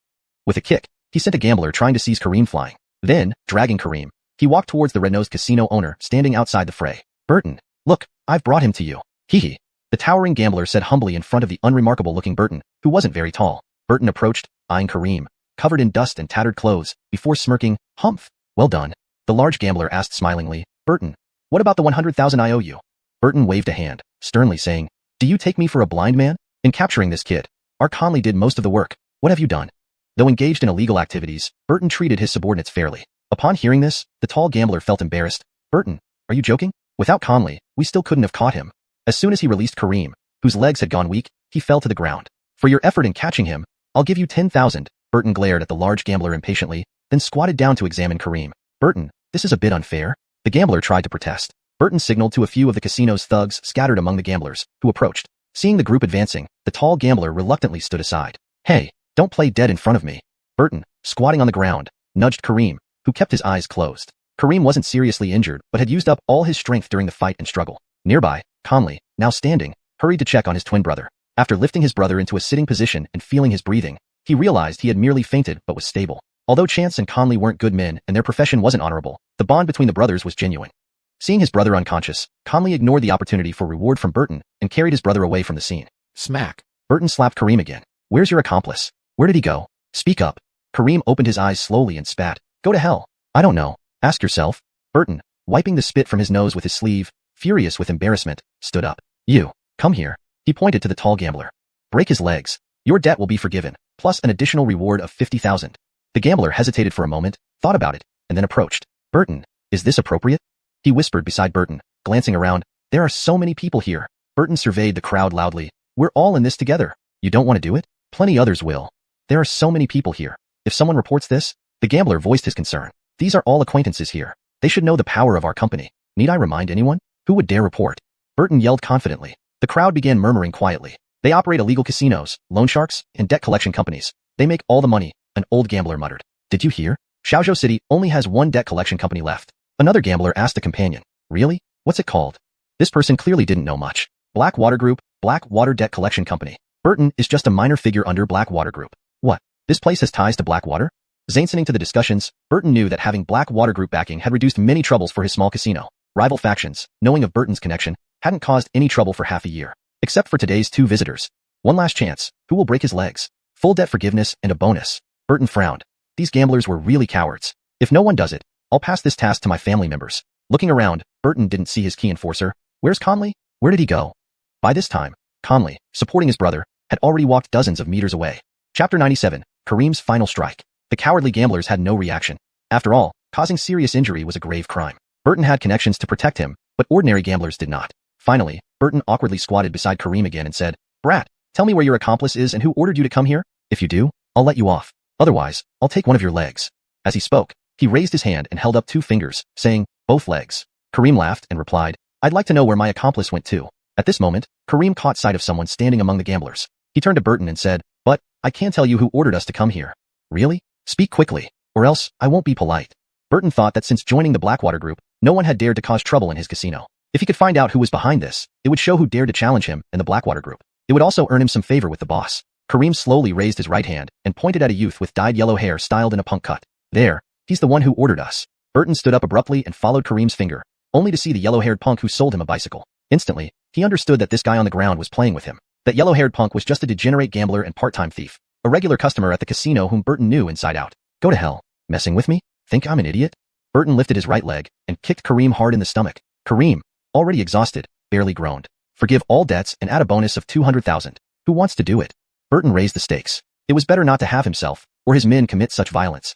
With a kick, he sent a gambler trying to seize Kareem flying. Then, dragging Kareem, he walked towards the red-nosed casino owner standing outside the fray. Burton, look, I've brought him to you. Hee. The towering gambler said humbly in front of the unremarkable-looking Burton, who wasn't very tall. Burton approached, eyeing Kareem, covered in dust and tattered clothes, before smirking, "Humph. Well done." The large gambler asked smilingly, "Burton, what about the 100,000 I owe you?" Burton waved a hand, sternly saying, "Do you take me for a blind man? In capturing this kid, our Conley did most of the work. What have you done?" Though engaged in illegal activities, Burton treated his subordinates fairly. Upon hearing this, the tall gambler felt embarrassed. "Burton, are you joking? Without Conley, we still couldn't have caught him." As soon as he released Kareem, whose legs had gone weak, he fell to the ground. "For your effort in catching him, I'll give you 10,000. Burton glared at the large gambler impatiently, then squatted down to examine Kareem. "Burton, this is a bit unfair." The gambler tried to protest. Burton signaled to a few of the casino's thugs scattered among the gamblers, who approached. Seeing the group advancing, the tall gambler reluctantly stood aside. "Hey, don't play dead in front of me." Burton, squatting on the ground, nudged Kareem, who kept his eyes closed. Kareem wasn't seriously injured but had used up all his strength during the fight and struggle. Nearby, Conley, now standing, hurried to check on his twin brother. After lifting his brother into a sitting position and feeling his breathing, he realized he had merely fainted but was stable. Although Chance and Conley weren't good men and their profession wasn't honorable, the bond between the brothers was genuine. Seeing his brother unconscious, Conley ignored the opportunity for reward from Burton and carried his brother away from the scene. Smack! Burton slapped Kareem again. "Where's your accomplice? Where did he go? Speak up." Kareem opened his eyes slowly and spat. "Go to hell." "I don't know. Ask yourself." Burton, wiping the spit from his nose with his sleeve, furious with embarrassment, stood up. "You, come here." He pointed to the tall gambler. "Break his legs. Your debt will be forgiven, plus an additional reward of 50,000. The gambler hesitated for a moment, thought about it, and then approached. "Burton, is this appropriate?" He whispered beside Burton, glancing around. "There are so many people here." Burton surveyed the crowd loudly. "We're all in this together. You don't want to do it? Plenty others will. There are so many people here. If someone reports this..." The gambler voiced his concern. "These are all acquaintances here. They should know the power of our company. Need I remind anyone? Who would dare report?" Burton yelled confidently. The crowd began murmuring quietly. "They operate illegal casinos, loan sharks, and debt collection companies. They make all the money," an old gambler muttered. "Did you hear? Xiaozhou City only has one debt collection company left." Another gambler asked a companion. "Really? What's it called?" This person clearly didn't know much. "Blackwater Group, Blackwater Debt Collection Company." Burton is just a minor figure under Blackwater Group. "What? This place has ties to Blackwater?" Listening to the discussions, Burton knew that having Blackwater Group backing had reduced many troubles for his small casino. Rival factions, knowing of Burton's connection, hadn't caused any trouble for half a year. Except for today's two visitors. One last chance. Who will break his legs? Full debt forgiveness and a bonus. Burton frowned. These gamblers were really cowards. If no one does it, I'll pass this task to my family members. Looking around, Burton didn't see his key enforcer. Where's Conley? Where did he go? By this time, Conley, supporting his brother, had already walked dozens of meters away. Chapter 97, Kareem's Final Strike. The cowardly gamblers had no reaction. After all, causing serious injury was a grave crime. Burton had connections to protect him, but ordinary gamblers did not. Finally, Burton awkwardly squatted beside Kareem again and said, Brat, tell me where your accomplice is and who ordered you to come here? If you do, I'll let you off. Otherwise, I'll take one of your legs. As he spoke, he raised his hand and held up 2 fingers, saying, both legs. Kareem laughed and replied, I'd like to know where my accomplice went to. At this moment, Kareem caught sight of someone standing among the gamblers. He turned to Burton and said, but, I can't tell you who ordered us to come here. Really? Speak quickly, or else I won't be polite. Burton thought that since joining the Blackwater group, no one had dared to cause trouble in his casino. If he could find out who was behind this, it would show who dared to challenge him in the Blackwater group. It would also earn him some favor with the boss. Kareem slowly raised his right hand and pointed at a youth with dyed yellow hair styled in a punk cut. There, he's the one who ordered us. Burton stood up abruptly and followed Kareem's finger, only to see the yellow-haired punk who sold him a bicycle. Instantly, he understood that this guy on the ground was playing with him. That yellow-haired punk was just a degenerate gambler and part-time thief, a regular customer at the casino whom Burton knew inside out. Go to hell. Messing with me? Think I'm an idiot? Burton lifted his right leg and kicked Kareem hard in the stomach. Kareem, already exhausted, barely groaned. Forgive all debts and add a bonus of 200,000. Who wants to do it? Burton raised the stakes. It was better not to have himself, or his men commit such violence.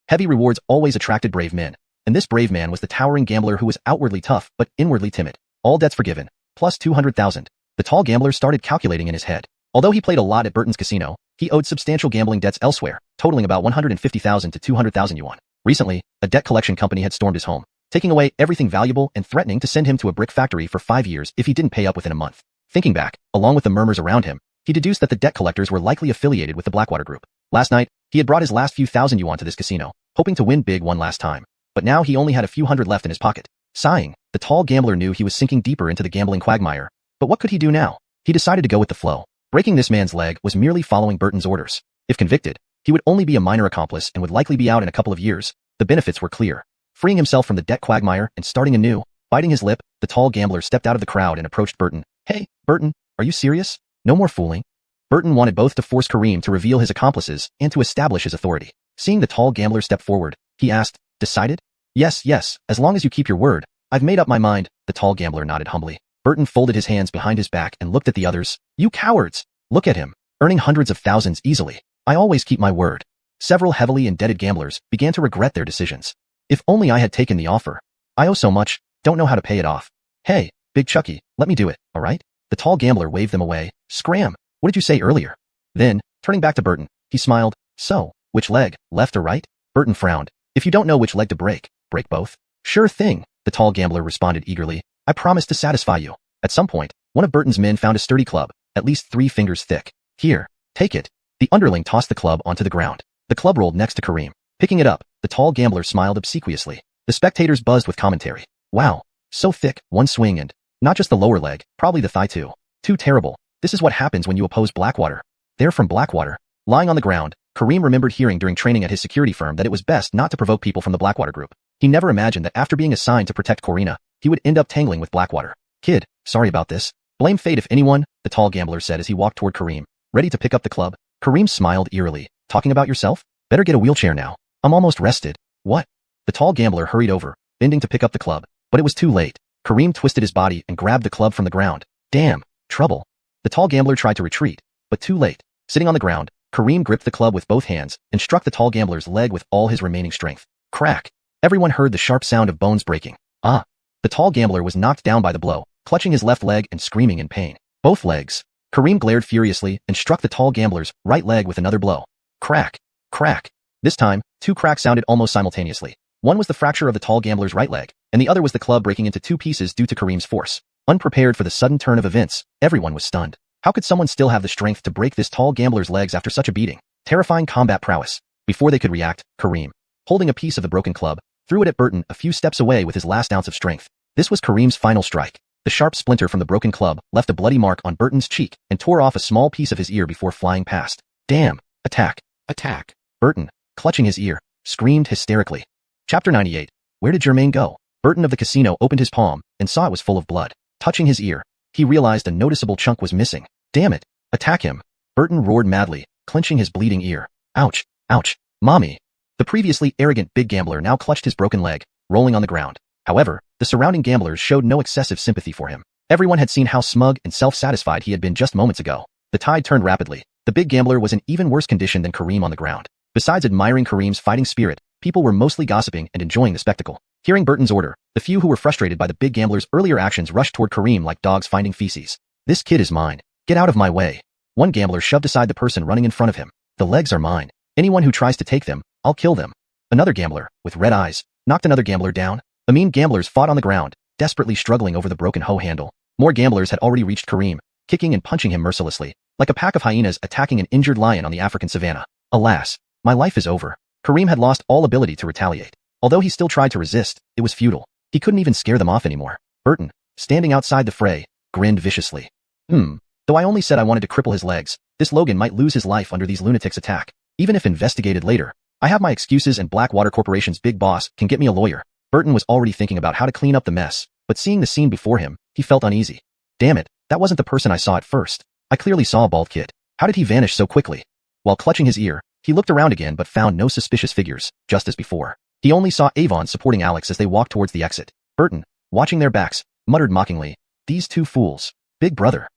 Heavy rewards always attracted brave men, and this brave man was the towering gambler who was outwardly tough but inwardly timid. All debts forgiven, plus 200,000. The tall gambler started calculating in his head. Although he played a lot at Burton's casino, he owed substantial gambling debts elsewhere, totaling about 150,000 to 200,000 yuan. Recently, a debt collection company had stormed his home, taking away everything valuable and threatening to send him to a brick factory for 5 years if he didn't pay up within a month. Thinking back, along with the murmurs around him, he deduced that the debt collectors were likely affiliated with the Blackwater group. Last night, he had brought his last few thousand yuan to this casino, hoping to win big one last time. But now he only had a few hundred left in his pocket. Sighing, the tall gambler knew he was sinking deeper into the gambling quagmire. But what could he do now? He decided to go with the flow. Breaking this man's leg was merely following Burton's orders. If convicted, he would only be a minor accomplice and would likely be out in a couple of years. The benefits were clear. Freeing himself from the debt quagmire and starting anew, biting his lip, the tall gambler stepped out of the crowd and approached Burton. Hey, Burton, are you serious? No more fooling. Burton wanted both to force Kareem to reveal his accomplices and to establish his authority. Seeing the tall gambler step forward, he asked, Decided? Yes, as long as you keep your word. I've made up my mind, the tall gambler nodded humbly. Burton folded his hands behind his back and looked at the others. You cowards! Look at him, earning hundreds of thousands easily. I always keep my word. Several heavily indebted gamblers began to regret their decisions. If only I had taken the offer. I owe so much, don't know how to pay it off. Hey, Big Chucky, let me do it, alright? The tall gambler waved them away. Scram! What did you say earlier? Then, turning back to Burton, he smiled. So, which leg, left or right? Burton frowned. If you don't know which leg to break both. Sure thing, the tall gambler responded eagerly. I promise to satisfy you. At some point, one of Burton's men found a sturdy club, at least 3 fingers thick. Here, take it. The underling tossed the club onto the ground. The club rolled next to Kareem. Picking it up, the tall gambler smiled obsequiously. The spectators buzzed with commentary. Wow, so thick, one swing and, not just the lower leg, probably the thigh too. Too terrible. This is what happens when you oppose Blackwater. They're from Blackwater. Lying on the ground, Kareem remembered hearing during training at his security firm that it was best not to provoke people from the Blackwater group. He never imagined that after being assigned to protect Corina, he would end up tangling with Blackwater. Kid, sorry about this. Blame fate if anyone, the tall gambler said as he walked toward Kareem, ready to pick up the club. Kareem smiled eerily. Talking about yourself? Better get a wheelchair now. I'm almost rested. What? The tall gambler hurried over, bending to pick up the club, but it was too late. Kareem twisted his body and grabbed the club from the ground. Damn, trouble. The tall gambler tried to retreat, but too late. Sitting on the ground, Kareem gripped the club with both hands and struck the tall gambler's leg with all his remaining strength. Crack. Everyone heard the sharp sound of bones breaking. Ah. The tall gambler was knocked down by the blow, clutching his left leg and screaming in pain. Both legs. Kareem glared furiously and struck the tall gambler's right leg with another blow. Crack. Crack. This time, 2 cracks sounded almost simultaneously. One was the fracture of the tall gambler's right leg, and the other was the club breaking into 2 pieces due to Kareem's force. Unprepared for the sudden turn of events, everyone was stunned. How could someone still have the strength to break this tall gambler's legs after such a beating? Terrifying combat prowess. Before they could react, Kareem, holding a piece of the broken club, threw it at Burton a few steps away with his last ounce of strength. This was Kareem's final strike. The sharp splinter from the broken club left a bloody mark on Burton's cheek and tore off a small piece of his ear before flying past. Damn! Attack! Attack! Burton, clutching his ear, screamed hysterically. Chapter 98. Where did Germain go? Burton of the casino opened his palm and saw it was full of blood. Touching his ear, he realized a noticeable chunk was missing. Damn it! Attack him! Burton roared madly, clenching his bleeding ear. Ouch! Ouch! Mommy! The previously arrogant big gambler now clutched his broken leg, rolling on the ground. However, the surrounding gamblers showed no excessive sympathy for him. Everyone had seen how smug and self-satisfied he had been just moments ago. The tide turned rapidly. The big gambler was in even worse condition than Kareem on the ground. Besides admiring Kareem's fighting spirit, people were mostly gossiping and enjoying the spectacle. Hearing Burton's order, the few who were frustrated by the big gambler's earlier actions rushed toward Kareem like dogs finding feces. This kid is mine. Get out of my way. One gambler shoved aside the person running in front of him. The legs are mine. Anyone who tries to take them, I'll kill them. Another gambler, with red eyes, knocked another gambler down. The mean gamblers fought on the ground, desperately struggling over the broken hoe handle. More gamblers had already reached Kareem, kicking and punching him mercilessly, like a pack of hyenas attacking an injured lion on the African savannah. Alas, my life is over. Kareem had lost all ability to retaliate. Although he still tried to resist, it was futile. He couldn't even scare them off anymore. Burton, standing outside the fray, grinned viciously. Though I only said I wanted to cripple his legs, this Logan might lose his life under these lunatics' attack. Even if investigated later, I have my excuses and Blackwater Corporation's big boss can get me a lawyer. Burton was already thinking about how to clean up the mess, but seeing the scene before him, he felt uneasy. Damn it, that wasn't the person I saw at first. I clearly saw a bald kid. How did he vanish so quickly? While clutching his ear, he looked around again but found no suspicious figures, just as before. He only saw Avon supporting Alex as they walked towards the exit. Burton, watching their backs, muttered mockingly, "These two fools. Big brother,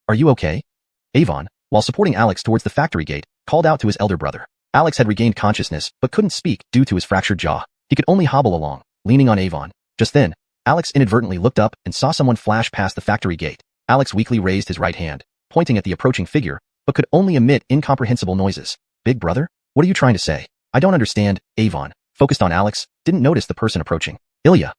are you okay?" Avon, while supporting Alex towards the factory gate, called out to his elder brother. Alex had regained consciousness but couldn't speak due to his fractured jaw. He could only hobble along, leaning on Avon. Just then, Alex inadvertently looked up and saw someone flash past the factory gate. Alex weakly raised his right hand, pointing at the approaching figure, but could only emit incomprehensible noises. "Big brother? What are you trying to say? I don't understand." Avon, focused on Alex, didn't notice the person approaching. Ilya.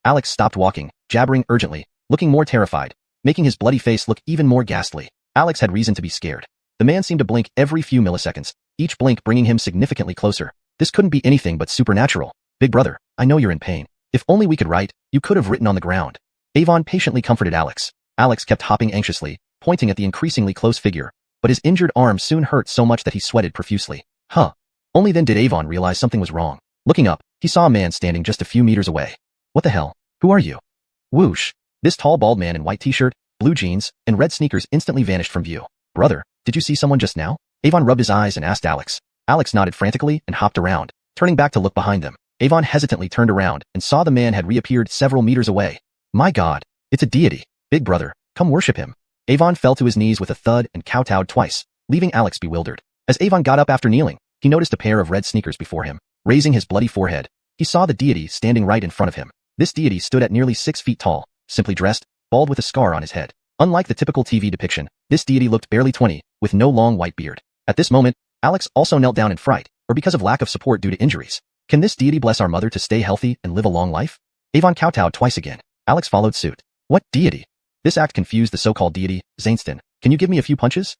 Alex stopped walking, jabbering urgently, looking more terrified, making his bloody face look even more ghastly. Alex had reason to be scared. The man seemed to blink every few milliseconds, each blink bringing him significantly closer. This couldn't be anything but supernatural. "Big brother, I know you're in pain. If only we could write, you could have written on the ground." Avon patiently comforted Alex. Alex kept hopping anxiously, pointing at the increasingly close figure, but his injured arm soon hurt so much that he sweated profusely. Only then did Avon realize something was wrong. Looking up, he saw a man standing just a few meters away. "What the hell? Who are you?" Whoosh! This tall bald man in white t-shirt, blue jeans, and red sneakers instantly vanished from view. "Brother, did you see someone just now?" Avon rubbed his eyes and asked Alex. Alex nodded frantically and hopped around, turning back to look behind them. Avon hesitantly turned around and saw the man had reappeared several meters away. "My God, it's a deity. Big brother, come worship him." Avon fell to his knees with a thud and kowtowed twice, leaving Alex bewildered. As Avon got up after kneeling, he noticed a pair of red sneakers before him. Raising his bloody forehead, he saw the deity standing right in front of him. This deity stood at nearly 6 feet tall, simply dressed, bald with a scar on his head. Unlike the typical TV depiction, this deity looked barely 20, with no long white beard. At this moment, Alex also knelt down in fright, or because of lack of support due to injuries. Can this deity bless our mother to stay healthy and live a long life? Avon kowtowed twice again. Alex followed suit. "What deity?" This act confused the so-called deity, Zainston. "Can you give me a few punches?"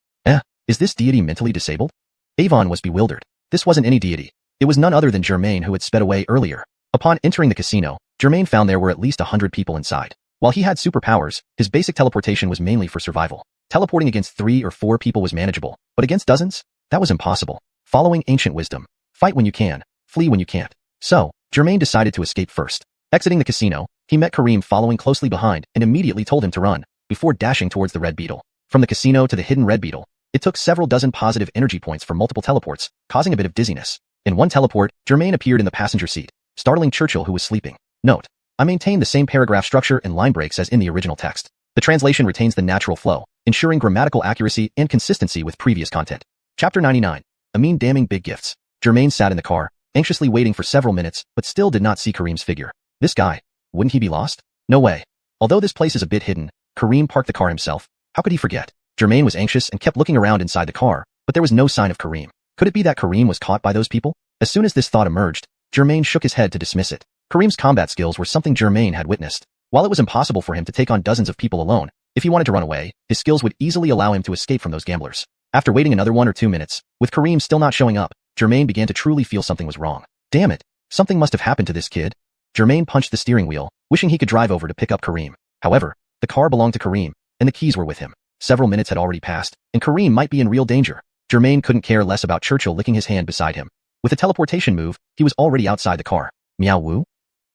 Is this deity mentally disabled?" Avon was bewildered. This wasn't any deity. It was none other than Germain who had sped away earlier. Upon entering the casino, Germain found there were at least 100 people inside. While he had superpowers, his basic teleportation was mainly for survival. Teleporting against 3 or 4 people was manageable, but against dozens? That was impossible. Following ancient wisdom, fight when you can, flee when you can't. So, Germain decided to escape first. Exiting the casino, he met Kareem following closely behind and immediately told him to run, before dashing towards the Red Beetle. From the casino to the hidden Red Beetle, it took several dozen positive energy points for multiple teleports, causing a bit of dizziness. In one teleport, Germain appeared in the passenger seat, startling Churchill who was sleeping. Note: I maintain the same paragraph structure and line breaks as in the original text. The translation retains the natural flow, ensuring grammatical accuracy and consistency with previous content. Chapter 99. Amin damning big gifts. Germain sat in the car, anxiously waiting for several minutes, but still did not see Kareem's figure. This guy, wouldn't he be lost? No way. Although this place is a bit hidden, Kareem parked the car himself. How could he forget? Germain was anxious and kept looking around inside the car, but there was no sign of Kareem. Could it be that Kareem was caught by those people? As soon as this thought emerged, Germain shook his head to dismiss it. Kareem's combat skills were something Germain had witnessed. While it was impossible for him to take on dozens of people alone, if he wanted to run away, his skills would easily allow him to escape from those gamblers. After waiting another 1 or 2 minutes, with Kareem still not showing up, Germain began to truly feel something was wrong. Damn it, something must have happened to this kid. Germain punched the steering wheel, wishing he could drive over to pick up Kareem. However, the car belonged to Kareem, and the keys were with him. Several minutes had already passed, and Kareem might be in real danger. Germain couldn't care less about Churchill licking his hand beside him. With a teleportation move, he was already outside the car. Meow woo?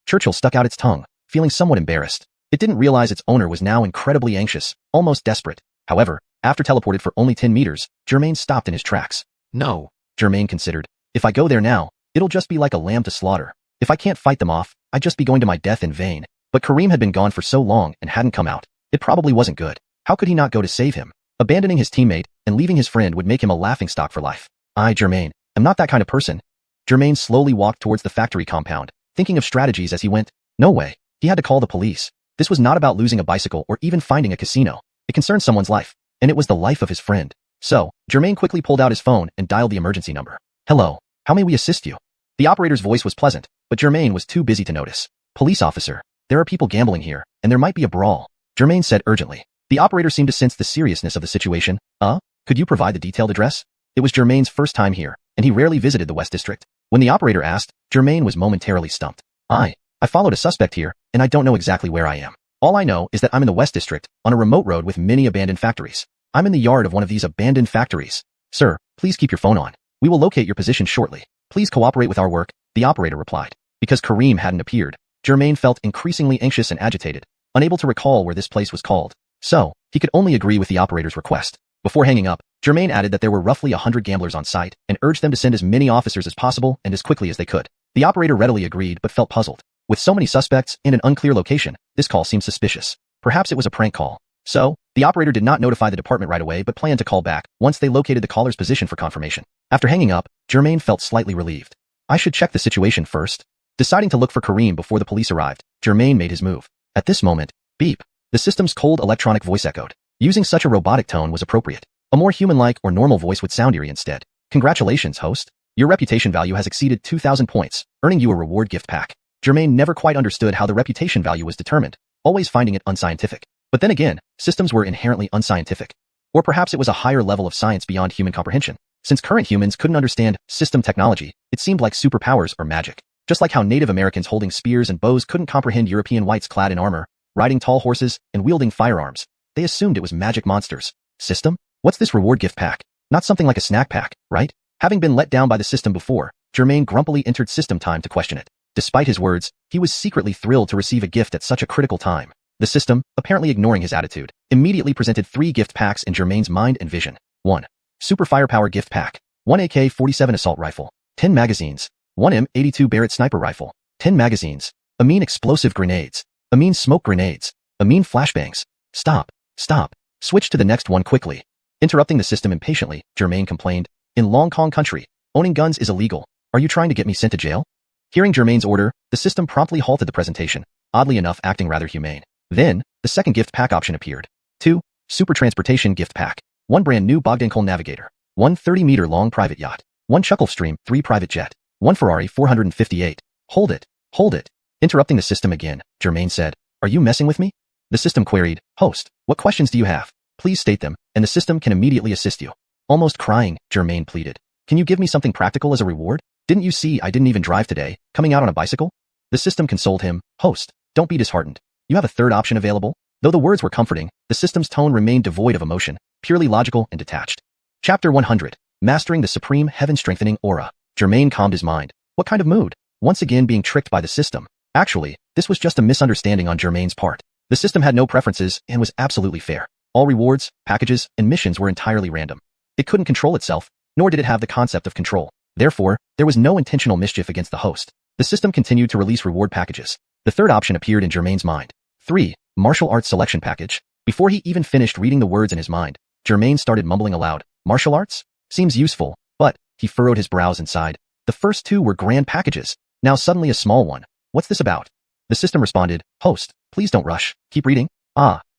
Churchill stuck out its tongue, feeling somewhat embarrassed. It didn't realize its owner was now incredibly anxious, almost desperate. However, after teleported for only 10 meters, Germain stopped in his tracks. No, Germain considered. If I go there now, it'll just be like a lamb to slaughter. If I can't fight them off, I'd just be going to my death in vain. But Kareem had been gone for so long and hadn't come out. It probably wasn't good. How could he not go to save him? Abandoning his teammate and leaving his friend would make him a laughingstock for life. Germain, I'm not that kind of person. Germain slowly walked towards the factory compound, thinking of strategies as he went. No way. He had to call the police. This was not about losing a bicycle or even finding a casino. It concerned someone's life, and it was the life of his friend. So, Germain quickly pulled out his phone and dialed the emergency number. Hello, how may we assist you? The operator's voice was pleasant, but Germain was too busy to notice. Police officer, there are people gambling here, and there might be a brawl, Germain said urgently. The operator seemed to sense the seriousness of the situation. Could you provide the detailed address? It was Germain's first time here, and he rarely visited the West District. When the operator asked, Germain was momentarily stumped. I followed a suspect here, and I don't know exactly where I am. All I know is that I'm in the West District, on a remote road with many abandoned factories. I'm in the yard of one of these abandoned factories. Sir, please keep your phone on. We will locate your position shortly. Please cooperate with our work, the operator replied. Because Kareem hadn't appeared, Germain felt increasingly anxious and agitated, unable to recall where this place was called. So, he could only agree with the operator's request. Before hanging up, Germain added that there were roughly 100 gamblers on site and urged them to send as many officers as possible and as quickly as they could. The operator readily agreed but felt puzzled. With so many suspects in an unclear location, this call seemed suspicious. Perhaps it was a prank call. So, the operator did not notify the department right away but planned to call back once they located the caller's position for confirmation. After hanging up, Germain felt slightly relieved. I should check the situation first. Deciding to look for Kareem before the police arrived, Germain made his move. At this moment, beep. The system's cold electronic voice echoed. Using such a robotic tone was appropriate. A more human-like or normal voice would sound eerie instead. Congratulations, host. Your reputation value has exceeded 2,000 points, earning you a reward gift pack. Germain never quite understood how the reputation value was determined, always finding it unscientific. But then again, systems were inherently unscientific. Or perhaps it was a higher level of science beyond human comprehension. Since current humans couldn't understand system technology, it seemed like superpowers or magic. Just like how Native Americans holding spears and bows couldn't comprehend European whites clad in armor, riding tall horses, and wielding firearms. They assumed it was magic monsters. System? What's this reward gift pack? Not something like a snack pack, right? Having been let down by the system before, Germain grumpily entered system time to question it. Despite his words, he was secretly thrilled to receive a gift at such a critical time. The system, apparently ignoring his attitude, immediately presented 3 gift packs in Germain's mind and vision. 1. Super Firepower Gift Pack. 1 AK-47 Assault Rifle. 10 magazines. 1 M82 Barrett Sniper Rifle. 10 magazines. Amine Explosive Grenades. Amine Smoke Grenades. Amine Flashbangs. Stop. Stop. Switch to the next one quickly. Interrupting the system impatiently, Germain complained. In Long Kong country, owning guns is illegal. Are you trying to get me sent to jail? Hearing Germain's order, the system promptly halted the presentation, oddly enough acting rather humane. Then, the second gift pack option appeared. 2. Super Transportation Gift Pack. 1 brand new Bogdankohl Navigator. 1 30-meter long private yacht. 1 Chuckle-Stream 3 private jet. 1 Ferrari 458. Hold it. Hold it. Interrupting the system again, Germain said, Are you messing with me? The system queried, Host, what questions do you have? Please state them, and the system can immediately assist you. Almost crying, Germain pleaded. Can you give me something practical as a reward? Didn't you see I didn't even drive today, coming out on a bicycle? The system consoled him, Host, don't be disheartened. You have a third option available? Though the words were comforting, the system's tone remained devoid of emotion, purely logical and detached. Chapter 100. Mastering the Supreme Heaven-Strengthening Aura. Germain calmed his mind. What kind of mood? Once again being tricked by the system. Actually, this was just a misunderstanding on Germain's part. The system had no preferences and was absolutely fair. All rewards, packages, and missions were entirely random. It couldn't control itself, nor did it have the concept of control. Therefore, there was no intentional mischief against the host. The system continued to release reward packages. The third option appeared in Germain's mind. 3. Martial Arts Selection Package. Before he even finished reading the words in his mind, Germain started mumbling aloud. Martial arts? Seems useful, but, he furrowed his brows and sighed. The first 2 were grand packages. Now suddenly a small one. What's this about? The system responded, Host, please don't rush. Keep reading.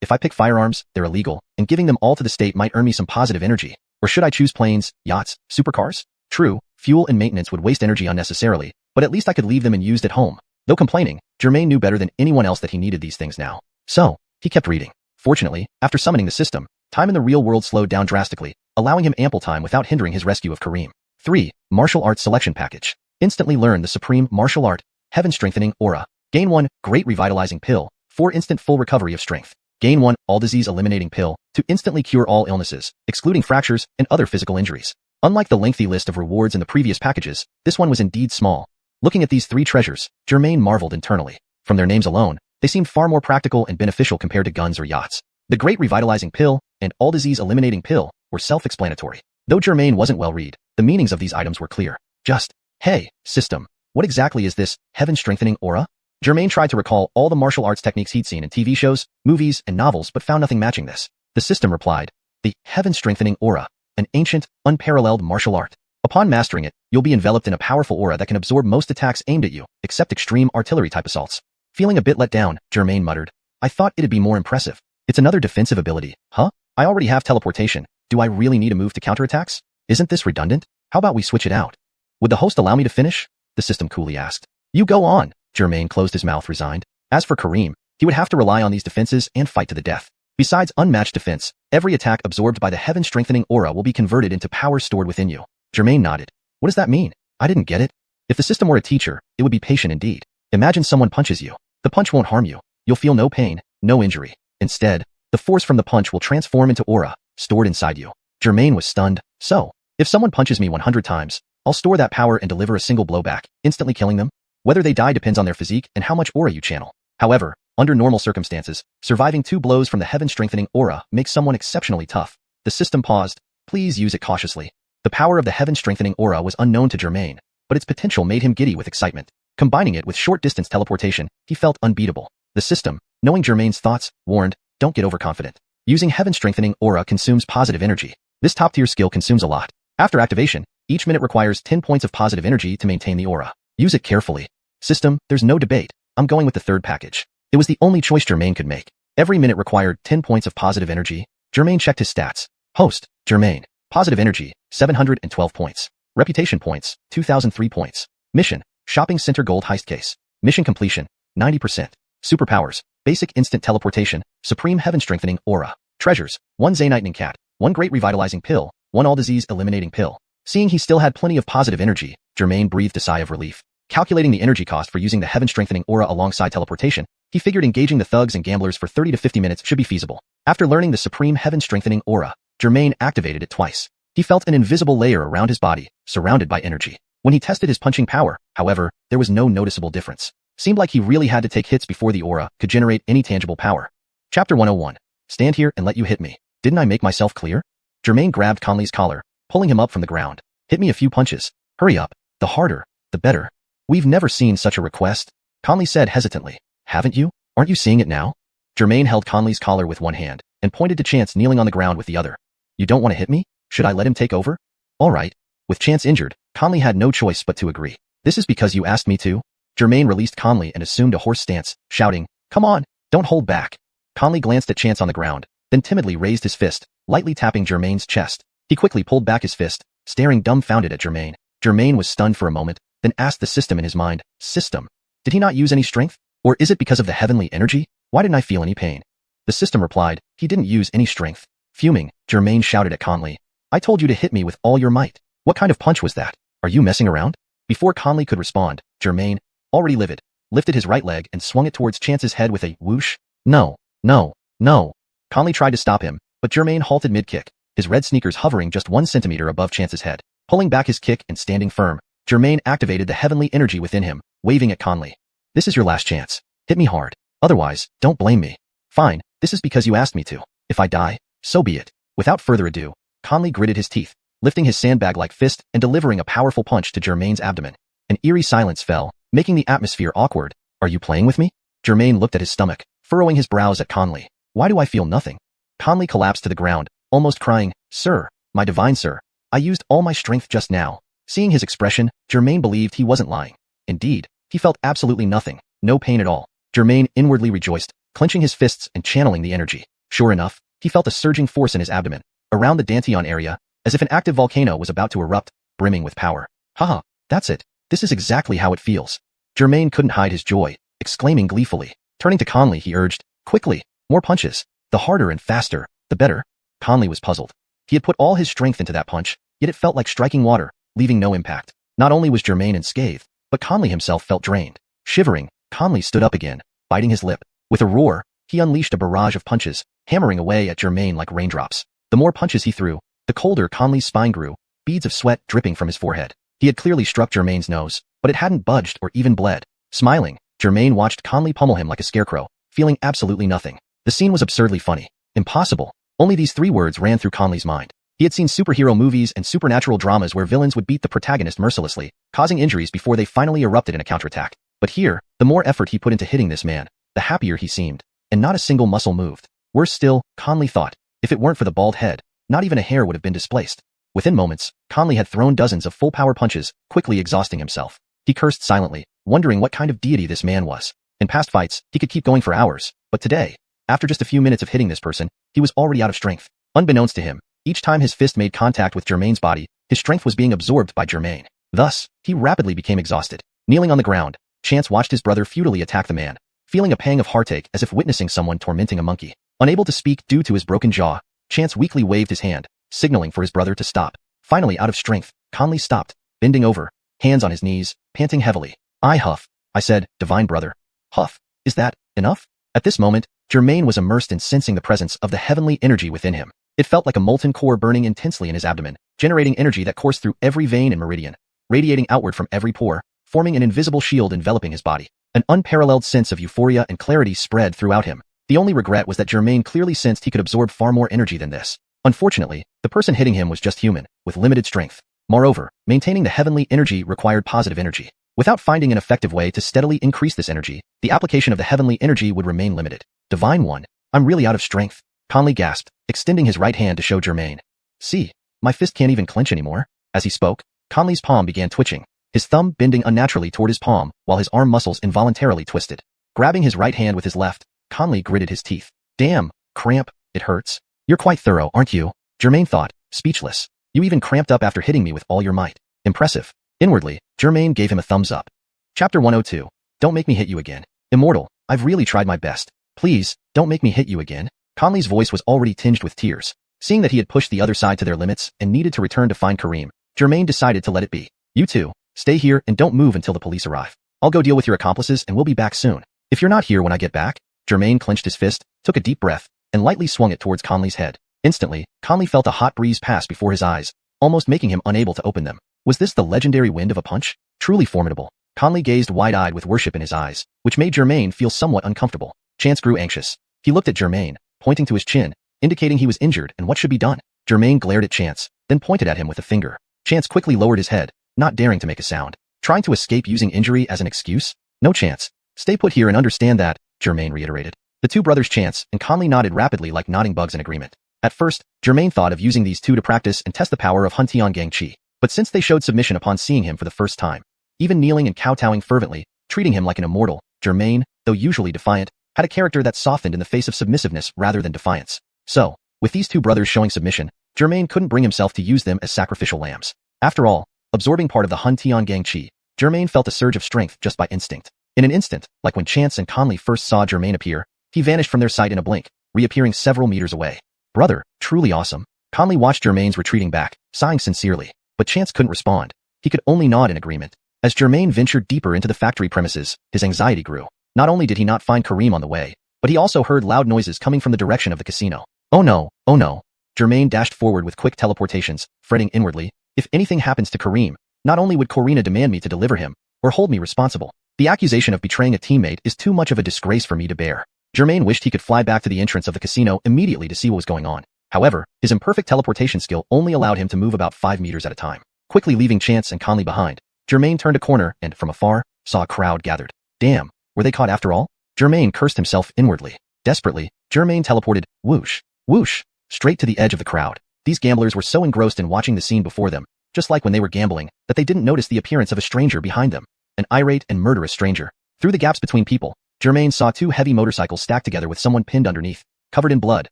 If I pick firearms, they're illegal, and giving them all to the state might earn me some positive energy. Or should I choose planes, yachts, supercars? True, fuel and maintenance would waste energy unnecessarily, but at least I could leave them unused at home. Though complaining, Germain knew better than anyone else that he needed these things now. So, he kept reading. Fortunately, after summoning the system, time in the real world slowed down drastically, allowing him ample time without hindering his rescue of Kareem. 3. Martial Arts Selection Package. Instantly learn the Supreme Martial Art, Heaven Strengthening Aura. Gain 1 Great Revitalizing Pill, for instant full recovery of strength. Gain 1 All Disease Eliminating Pill, to instantly cure all illnesses, excluding fractures and other physical injuries. Unlike the lengthy list of rewards in the previous packages, this one was indeed small. Looking at these 3 treasures, Germain marveled internally. From their names alone, They seemed far more practical and beneficial compared to guns or yachts. The Great Revitalizing Pill and All Disease Eliminating Pill were self-explanatory. Though Germain wasn't well read, the meanings of these items were clear. Just, hey, system, what exactly is this heaven-strengthening aura? Germain tried to recall all the martial arts techniques he'd seen in TV shows, movies, and novels but found nothing matching this. The system replied, the heaven-strengthening aura, an ancient, unparalleled martial art. Upon mastering it, you'll be enveloped in a powerful aura that can absorb most attacks aimed at you, except extreme artillery-type assaults. Feeling a bit let down, Germain muttered, I thought it'd be more impressive. It's another defensive ability, huh? I already have teleportation. Do I really need a move to counterattacks? Isn't this redundant? How about we switch it out? Would the host allow me to finish? The system coolly asked. You go on. Germain closed his mouth resigned. As for Kareem, he would have to rely on these defenses and fight to the death. Besides unmatched defense, every attack absorbed by the heaven-strengthening aura will be converted into power stored within you. Germain nodded. What does that mean? I didn't get it. If the system were a teacher, it would be patient indeed. Imagine someone punches you. The punch won't harm you. You'll feel no pain, no injury. Instead, the force from the punch will transform into aura, stored inside you. Germain was stunned. So, if someone punches me 100 times, I'll store that power and deliver a single blow back, instantly killing them? Whether they die depends on their physique and how much aura you channel. However, under normal circumstances, surviving 2 blows from the heaven-strengthening aura makes someone exceptionally tough. The system paused. Please use it cautiously. The power of the heaven-strengthening aura was unknown to Germain, but its potential made him giddy with excitement. Combining it with short-distance teleportation, he felt unbeatable. The system, knowing Germain's thoughts, warned, don't get overconfident. Using heaven-strengthening aura consumes positive energy. This top-tier skill consumes a lot. After activation, each minute requires 10 points of positive energy to maintain the aura. Use it carefully. System, there's no debate. I'm going with the third package. It was the only choice Germain could make. Every minute required 10 points of positive energy. Germain checked his stats. Host, Germain. Positive energy, 712 points. Reputation points, 2003 points. Mission, shopping center gold heist case. Mission completion, 90%. Superpowers, basic instant teleportation, supreme heaven-strengthening aura. Treasures, 1 Zaynightening cat, 1 great revitalizing pill, 1 all disease eliminating pill. Seeing he still had plenty of positive energy, Germain breathed a sigh of relief. Calculating the energy cost for using the heaven-strengthening aura alongside teleportation, he figured engaging the thugs and gamblers for 30 to 50 minutes should be feasible. After learning the supreme heaven-strengthening aura, Germain activated it twice. He felt an invisible layer around his body, surrounded by energy. When he tested his punching power, however, there was no noticeable difference. Seemed like he really had to take hits before the aura could generate any tangible power. Chapter 101. Stand here and let you hit me. Didn't I make myself clear? Germain grabbed Conley's collar, pulling him up from the ground. Hit me a few punches. Hurry up. The harder, the better. We've never seen such a request, Conley said hesitantly. Haven't you? Aren't you seeing it now? Germain held Conley's collar with one hand and pointed to Chance kneeling on the ground with the other. You don't want to hit me? Should I let him take over? All right. With Chance injured, Conley had no choice but to agree. This is because you asked me to? Germain released Conley and assumed a hoarse stance, shouting, Come on, don't hold back. Conley glanced at Chance on the ground, then timidly raised his fist, lightly tapping Germain's chest. He quickly pulled back his fist, staring dumbfounded at Germain. Germain was stunned for a moment, then asked the system in his mind, System, did he not use any strength? Or is it because of the heavenly energy? Why didn't I feel any pain? The system replied, he didn't use any strength. Fuming, Germain shouted at Conley, I told you to hit me with all your might. What kind of punch was that? Are you messing around? Before Conley could respond, Germain, already livid, lifted his right leg and swung it towards Chance's head with a whoosh. No, no, no. Conley tried to stop him, but Germain halted mid-kick, his red sneakers hovering just 1 centimeter above Chance's head. Pulling back his kick and standing firm, Germain activated the heavenly energy within him, waving at Conley. This is your last chance. Hit me hard. Otherwise, don't blame me. Fine, this is because you asked me to. If I die, so be it. Without further ado, Conley gritted his teeth, lifting his sandbag-like fist and delivering a powerful punch to Germain's abdomen. An eerie silence fell, making the atmosphere awkward. Are you playing with me? Germain looked at his stomach, furrowing his brows at Conley. Why do I feel nothing? Conley collapsed to the ground, almost crying, Sir, my divine sir, I used all my strength just now. Seeing his expression, Germain believed he wasn't lying. Indeed, he felt absolutely nothing, no pain at all. Germain inwardly rejoiced, clenching his fists and channeling the energy. Sure enough, he felt a surging force in his abdomen, around the Dantian area, as if an active volcano was about to erupt, brimming with power. Haha, that's it. This is exactly how it feels. Germain couldn't hide his joy, exclaiming gleefully. Turning to Conley, he urged, Quickly, more punches. The harder and faster, the better. Conley was puzzled. He had put all his strength into that punch, yet it felt like striking water, leaving no impact. Not only was Germain unscathed, but Conley himself felt drained. Shivering, Conley stood up again, biting his lip. With a roar, he unleashed a barrage of punches, hammering away at Germain like raindrops. The more punches he threw, the colder Conley's spine grew, beads of sweat dripping from his forehead. He had clearly struck Germain's nose, but it hadn't budged or even bled. Smiling, Germain watched Conley pummel him like a scarecrow, feeling absolutely nothing. The scene was absurdly funny. Impossible. Only these 3 words ran through Conley's mind. He had seen superhero movies and supernatural dramas where villains would beat the protagonist mercilessly, causing injuries before they finally erupted in a counterattack. But here, the more effort he put into hitting this man, the happier he seemed, and not a single muscle moved. Worse still, Conley thought, if it weren't for the bald head, not even a hair would have been displaced. Within moments, Conley had thrown dozens of full-power punches, quickly exhausting himself. He cursed silently, wondering what kind of deity this man was. In past fights, he could keep going for hours, but today, after just a few minutes of hitting this person, he was already out of strength. Unbeknownst to him, each time his fist made contact with Germain's body, his strength was being absorbed by Germain. Thus, he rapidly became exhausted. Kneeling on the ground, Chance watched his brother futilely attack the man, feeling a pang of heartache as if witnessing someone tormenting a monkey. Unable to speak due to his broken jaw, Chance weakly waved his hand, signaling for his brother to stop. Finally, out of strength, Conley stopped, bending over, hands on his knees, panting heavily. Huff. I said, divine brother. Huff. Is that enough? At this moment, Germain was immersed in sensing the presence of the heavenly energy within him. It felt like a molten core burning intensely in his abdomen, generating energy that coursed through every vein and meridian, radiating outward from every pore, forming an invisible shield enveloping his body. An unparalleled sense of euphoria and clarity spread throughout him. The only regret was that Germain clearly sensed he could absorb far more energy than this. Unfortunately, the person hitting him was just human, with limited strength. Moreover, maintaining the heavenly energy required positive energy. Without finding an effective way to steadily increase this energy, the application of the heavenly energy would remain limited. Divine One, I'm really out of strength. Conley gasped, extending his right hand to show Germain. See, my fist can't even clench anymore. As he spoke, Conley's palm began twitching, his thumb bending unnaturally toward his palm while his arm muscles involuntarily twisted. Grabbing his right hand with his left, Conley gritted his teeth. Damn, cramp, it hurts. You're quite thorough, aren't you? Germain thought, speechless. You even cramped up after hitting me with all your might. Impressive. Inwardly, Germain gave him a thumbs up. Chapter 102. Don't make me hit you again. Immortal, I've really tried my best. Please, don't make me hit you again. Conley's voice was already tinged with tears. Seeing that he had pushed the other side to their limits and needed to return to find Kareem, Germain decided to let it be. You two, stay here and don't move until the police arrive. I'll go deal with your accomplices and we'll be back soon. If you're not here when I get back, Germain clenched his fist, took a deep breath, and lightly swung it towards Conley's head. Instantly, Conley felt a hot breeze pass before his eyes, almost making him unable to open them. Was this the legendary wind of a punch? Truly formidable. Conley gazed wide-eyed with worship in his eyes, which made Germain feel somewhat uncomfortable. Chance grew anxious. He looked at Germain, pointing to his chin, indicating he was injured and what should be done. Germain glared at Chance, then pointed at him with a finger. Chance quickly lowered his head, not daring to make a sound. Trying to escape using injury as an excuse? No chance. Stay put here and understand that, Germain reiterated. The two brothers Chance and Conley nodded rapidly like nodding bugs in agreement. At first, Germain thought of using these two to practice and test the power of Huntian Gang Chi. But since they showed submission upon seeing him for the first time, even kneeling and kowtowing fervently, treating him like an immortal, Germain, though usually defiant, had a character that softened in the face of submissiveness rather than defiance. So, with these two brothers showing submission, Germain couldn't bring himself to use them as sacrificial lambs. After all, absorbing part of the Huntian Gang Chi, Germain felt a surge of strength just by instinct. In an instant, like when Chance and Conley first saw Germain appear, he vanished from their sight in a blink, reappearing several meters away. Brother, truly awesome. Conley watched Germain's retreating back, sighing sincerely. But Chance couldn't respond. He could only nod in agreement. As Germain ventured deeper into the factory premises, his anxiety grew. Not only did he not find Kareem on the way, but he also heard loud noises coming from the direction of the casino. Oh no, oh no. Germain dashed forward with quick teleportations, fretting inwardly. If anything happens to Kareem, not only would Corina demand me to deliver him, or hold me responsible. The accusation of betraying a teammate is too much of a disgrace for me to bear. Germain wished he could fly back to the entrance of the casino immediately to see what was going on. However, his imperfect teleportation skill only allowed him to move about 5 meters at a time. Quickly leaving Chance and Conley behind, Germain turned a corner and, from afar, saw a crowd gathered. Damn, were they caught after all? Germain cursed himself inwardly. Desperately, Germain teleported, whoosh, whoosh, straight to the edge of the crowd. These gamblers were so engrossed in watching the scene before them, just like when they were gambling, that they didn't notice the appearance of a stranger behind them. An irate and murderous stranger. Through the gaps between people, Germain saw 2 heavy motorcycles stacked together with someone pinned underneath, covered in blood,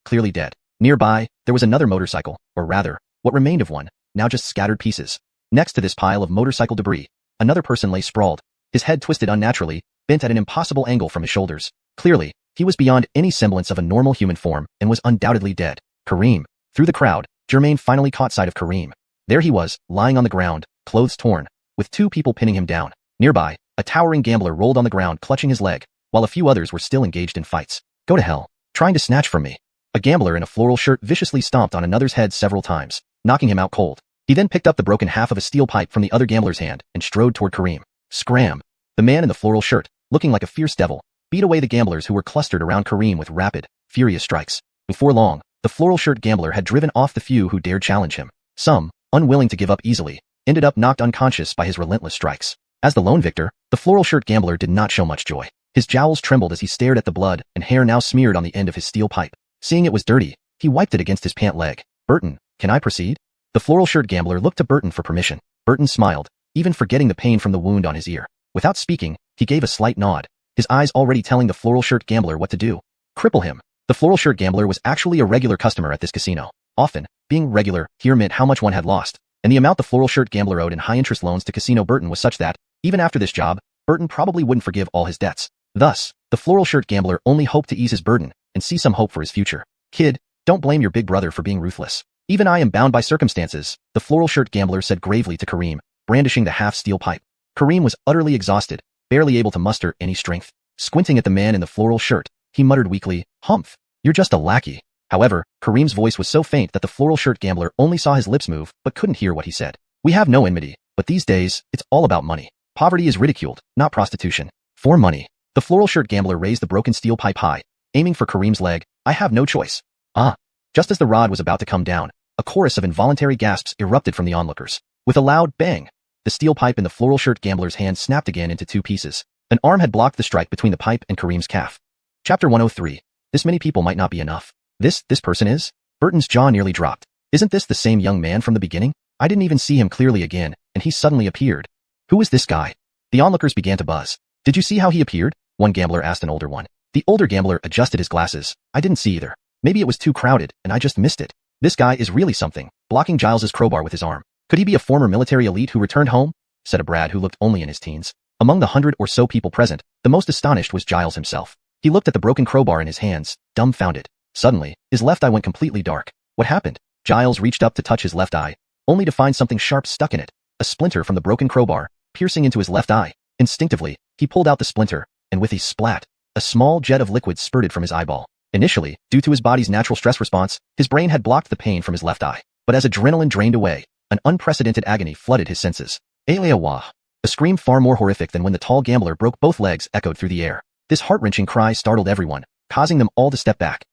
clearly dead. Nearby, there was another motorcycle, or rather, what remained of one, now just scattered pieces. Next to this pile of motorcycle debris, another person lay sprawled, his head twisted unnaturally, bent at an impossible angle from his shoulders. Clearly, he was beyond any semblance of a normal human form and was undoubtedly dead. Kareem. Through the crowd, Germain finally caught sight of Kareem. There he was, lying on the ground, clothes torn, with 2 people pinning him down. Nearby, a towering gambler rolled on the ground clutching his leg, while a few others were still engaged in fights. Go to hell. Trying to snatch from me. A gambler in a floral shirt viciously stomped on another's head several times, knocking him out cold. He then picked up the broken half of a steel pipe from the other gambler's hand and strode toward Kareem. Scram! The man in the floral shirt, looking like a fierce devil, beat away the gamblers who were clustered around Kareem with rapid, furious strikes. Before long, the floral shirt gambler had driven off the few who dared challenge him. Some, unwilling to give up easily, ended up knocked unconscious by his relentless strikes. As the lone victor, the floral shirt gambler did not show much joy. His jowls trembled as he stared at the blood and hair now smeared on the end of his steel pipe. Seeing it was dirty, he wiped it against his pant leg. "Burton, can I proceed?" The floral shirt gambler looked to Burton for permission. Burton smiled, even forgetting the pain from the wound on his ear. Without speaking, he gave a slight nod, his eyes already telling the floral shirt gambler what to do. Cripple him. The floral shirt gambler was actually a regular customer at this casino. Often, being regular here meant how much one had lost, and the amount the floral shirt gambler owed in high-interest loans to Casino Burton was such that, even after this job, Burton probably wouldn't forgive all his debts. Thus, the floral shirt gambler only hoped to ease his burden and see some hope for his future. "Kid, don't blame your big brother for being ruthless. Even I am bound by circumstances," the floral shirt gambler said gravely to Kareem, brandishing the half-steel pipe. Kareem was utterly exhausted, barely able to muster any strength. Squinting at the man in the floral shirt, he muttered weakly, "Humph, you're just a lackey." However, Kareem's voice was so faint that the floral shirt gambler only saw his lips move but couldn't hear what he said. "We have no enmity, but these days, it's all about money. Poverty is ridiculed, not prostitution. For money." The floral shirt gambler raised the broken steel pipe high, aiming for Kareem's leg. "I have no choice." "Ah." Just as the rod was about to come down, a chorus of involuntary gasps erupted from the onlookers. With a loud bang, the steel pipe in the floral shirt gambler's hand snapped again into two pieces. An arm had blocked the strike between the pipe and Kareem's calf. Chapter 103. This many people might not be enough. This person is? Burton's jaw nearly dropped. Isn't this the same young man from the beginning? I didn't even see him clearly again, and he suddenly appeared. Who is this guy? The onlookers began to buzz. "Did you see how he appeared?" one gambler asked an older one. The older gambler adjusted his glasses. "I didn't see either. Maybe it was too crowded, and I just missed it. This guy is really something," blocking Giles's crowbar with his arm. "Could he be a former military elite who returned home?" said a Brad who looked only in his teens. Among the 100 or so people present, the most astonished was Giles himself. He looked at the broken crowbar in his hands, dumbfounded. Suddenly, his left eye went completely dark. What happened? Giles reached up to touch his left eye, only to find something sharp stuck in it, a splinter from the broken crowbar, piercing into his left eye. Instinctively, he pulled out the splinter, and with a splat, a small jet of liquid spurted from his eyeball. Initially, due to his body's natural stress response, his brain had blocked the pain from his left eye. But as adrenaline drained away, an unprecedented agony flooded his senses. "Aleawah!" A scream far more horrific than when the tall gambler broke both legs echoed through the air. This heart-wrenching cry startled everyone, causing them all to step back.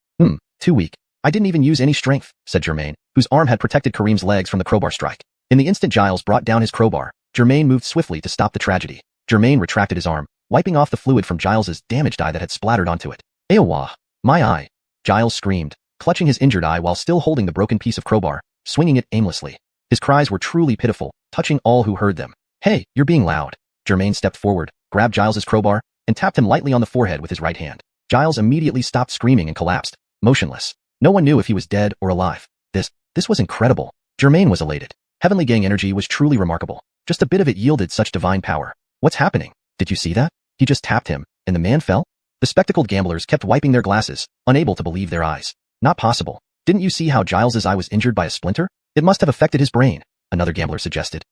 Too weak. I didn't even use any strength," said Jermaine, whose arm had protected Kareem's legs from the crowbar strike. In the instant Giles brought down his crowbar, Jermaine moved swiftly to stop the tragedy. Jermaine retracted his arm, wiping off the fluid from Giles's damaged eye that had splattered onto it. "Aleawah! My eye!" Giles screamed, clutching his injured eye while still holding the broken piece of crowbar, swinging it aimlessly. His cries were truly pitiful, touching all who heard them. "Hey, you're being loud." Jermaine stepped forward, grabbed Giles's crowbar, and tapped him lightly on the forehead with his right hand. Giles immediately stopped screaming and collapsed, motionless. No one knew if he was dead or alive. This was incredible. Jermaine was elated. Heavenly Gang energy was truly remarkable. Just a bit of it yielded such divine power. "What's happening? Did you see that? He just tapped him, and the man fell?" The spectacled gamblers kept wiping their glasses, unable to believe their eyes. "Not possible. Didn't you see how Giles's eye was injured by a splinter? It must have affected his brain," another gambler suggested.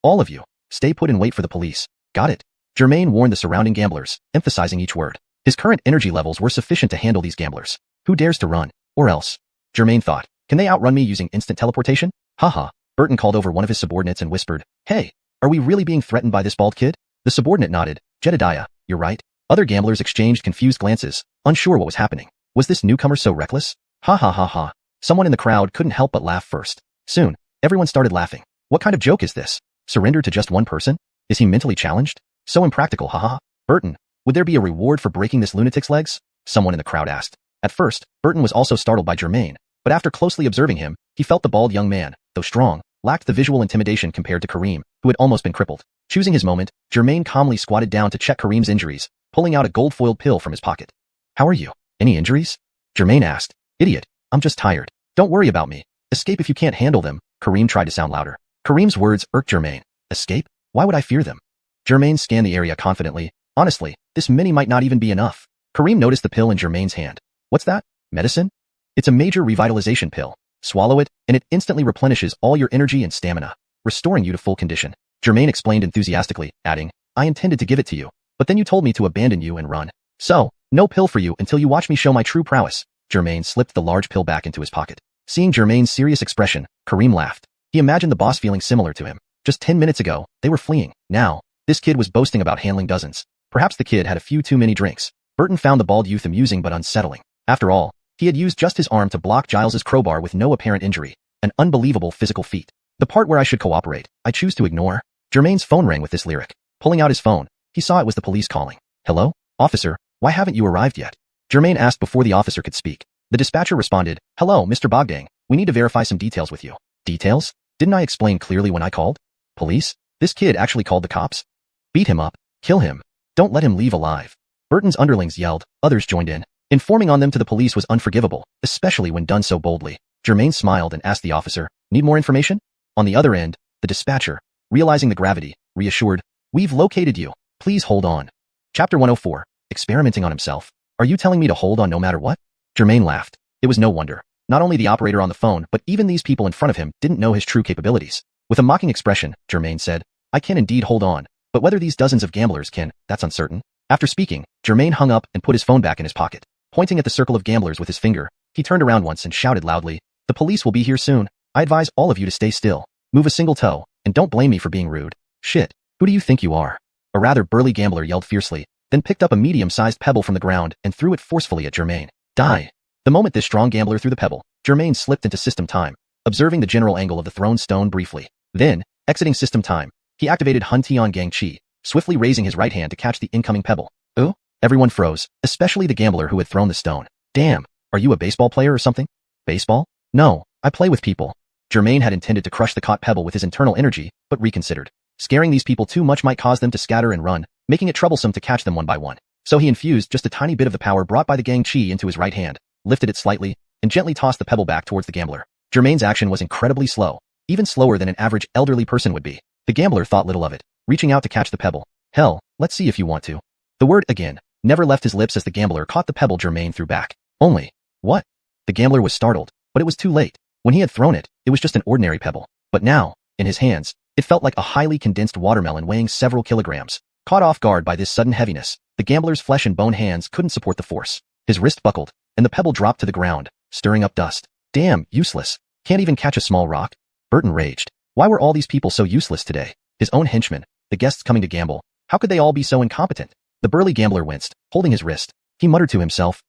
All of you, stay put and wait for the police." "Got it." Jermaine warned the surrounding gamblers, emphasizing each word. His current energy levels were sufficient to handle these gamblers. Who dares to run? Or else? Jermaine thought. Can they outrun me using instant teleportation? Haha. Burton called over one of his subordinates and whispered, "Hey, are we really being threatened by this bald kid?" The subordinate nodded. "Jedediah, you're right." Other gamblers exchanged confused glances, unsure what was happening. Was this newcomer so reckless? Ha ha ha ha. Someone in the crowd couldn't help but laugh first. Soon, everyone started laughing. What kind of joke is this? Surrender to just one person? Is he mentally challenged? So impractical, haha. Burton, would there be a reward for breaking this lunatic's legs? Someone in the crowd asked. At first, Burton was also startled by Jermaine, but after closely observing him, he felt the bald young man, though strong, lacked the visual intimidation compared to Kareem, who had almost been crippled. Choosing his moment, Jermaine calmly squatted down to check Kareem's injuries, pulling out a gold-foiled pill from his pocket. "How are you? Any injuries?" Jermaine asked. "Idiot, I'm just tired. Don't worry about me. Escape if you can't handle them," Kareem tried to sound louder. Kareem's words irked Jermaine. Escape? Why would I fear them? Jermaine scanned the area confidently. Honestly, this many might not even be enough. Kareem noticed the pill in Jermaine's hand. What's that? Medicine? It's a major revitalization pill. Swallow it, and it instantly replenishes all your energy and stamina, restoring you to full condition. Jermaine explained enthusiastically, adding, "I intended to give it to you, but then you told me to abandon you and run. So, no pill for you until you watch me show my true prowess." Jermaine slipped the large pill back into his pocket. Seeing Jermaine's serious expression, Kareem laughed. He imagined the boss feeling similar to him. Just 10 minutes ago, they were fleeing. Now, this kid was boasting about handling dozens. Perhaps the kid had a few too many drinks. Burton found the bald youth amusing but unsettling. After all, he had used just his arm to block Giles's crowbar with no apparent injury. An unbelievable physical feat. The part where I should cooperate, I choose to ignore. Germain's phone rang with this lyric. Pulling out his phone, he saw it was the police calling. Hello? Officer, why haven't you arrived yet? Germain asked before the officer could speak. The dispatcher responded, Hello, Mr. Bogdang, we need to verify some details with you. Details? Didn't I explain clearly when I called? Police? This kid actually called the cops? Beat him up. Kill him. Don't let him leave alive. Burton's underlings yelled, others joined in. Informing on them to the police was unforgivable, especially when done so boldly. Germain smiled and asked the officer, Need more information? On the other end, the dispatcher, realizing the gravity, reassured, We've located you. Please hold on. Chapter 104. Experimenting on himself. Are you telling me to hold on no matter what? Germain laughed. It was no wonder. Not only the operator on the phone, but even these people in front of him didn't know his true capabilities. With a mocking expression, Germain said, I can indeed hold on, but whether these dozens of gamblers can, that's uncertain. After speaking, Germain hung up and put his phone back in his pocket. Pointing at the circle of gamblers with his finger, he turned around once and shouted loudly, The police will be here soon. I advise all of you to stay still, move a single toe, and don't blame me for being rude. Shit, who do you think you are? A rather burly gambler yelled fiercely, then picked up a medium-sized pebble from the ground and threw it forcefully at Germain. Die. The moment this strong gambler threw the pebble, Germain slipped into system time, observing the general angle of the thrown stone briefly. Then, exiting system time, he activated Huntian Gang Chi, swiftly raising his right hand to catch the incoming pebble. Oh? Everyone froze, especially the gambler who had thrown the stone. Damn, are you a baseball player or something? Baseball? No, I play with people. Germain had intended to crush the caught pebble with his internal energy, but reconsidered. Scaring these people too much might cause them to scatter and run, making it troublesome to catch them one by one. So he infused just a tiny bit of the power brought by the Gang Chi into his right hand, lifted it slightly, and gently tossed the pebble back towards the gambler. Germain's action was incredibly slow, even slower than an average elderly person would be. The gambler thought little of it, reaching out to catch the pebble. Hell, let's see if you want to. The word again never left his lips as the gambler caught the pebble Germain threw back. Only, what? The gambler was startled, but it was too late. When he had thrown it, it was just an ordinary pebble. But now, in his hands, it felt like a highly condensed watermelon weighing several kilograms. Caught off guard by this sudden heaviness, the gambler's flesh and bone hands couldn't support the force. His wrist buckled, and the pebble dropped to the ground, stirring up dust. Damn, useless. Can't even catch a small rock? Burton raged. Why were all these people so useless today? His own henchmen, the guests coming to gamble, how could they all be so incompetent? The burly gambler winced, holding his wrist. He muttered to himself,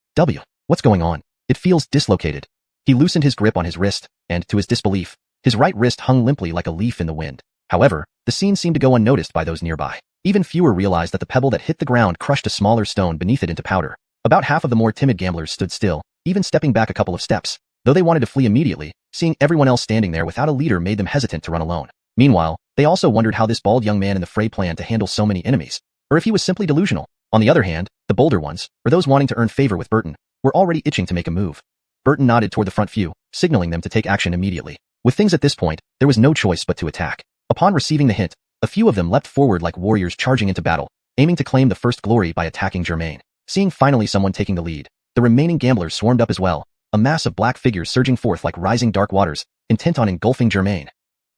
what's going on? It feels dislocated. He loosened his grip on his wrist, and, to his disbelief, his right wrist hung limply like a leaf in the wind. However, the scene seemed to go unnoticed by those nearby. Even fewer realized that the pebble that hit the ground crushed a smaller stone beneath it into powder. About half of the more timid gamblers stood still, even stepping back a couple of steps. Though they wanted to flee immediately, seeing everyone else standing there without a leader made them hesitant to run alone. Meanwhile, they also wondered how this bald young man in the fray planned to handle so many enemies, or if he was simply delusional. On the other hand, the bolder ones, or those wanting to earn favor with Burton, were already itching to make a move. Burton nodded toward the front few, signaling them to take action immediately. With things at this point, there was no choice but to attack. Upon receiving the hint, a few of them leapt forward like warriors charging into battle, aiming to claim the first glory by attacking Germain. Seeing finally someone taking the lead, the remaining gamblers swarmed up as well, a mass of black figures surging forth like rising dark waters, intent on engulfing Germain.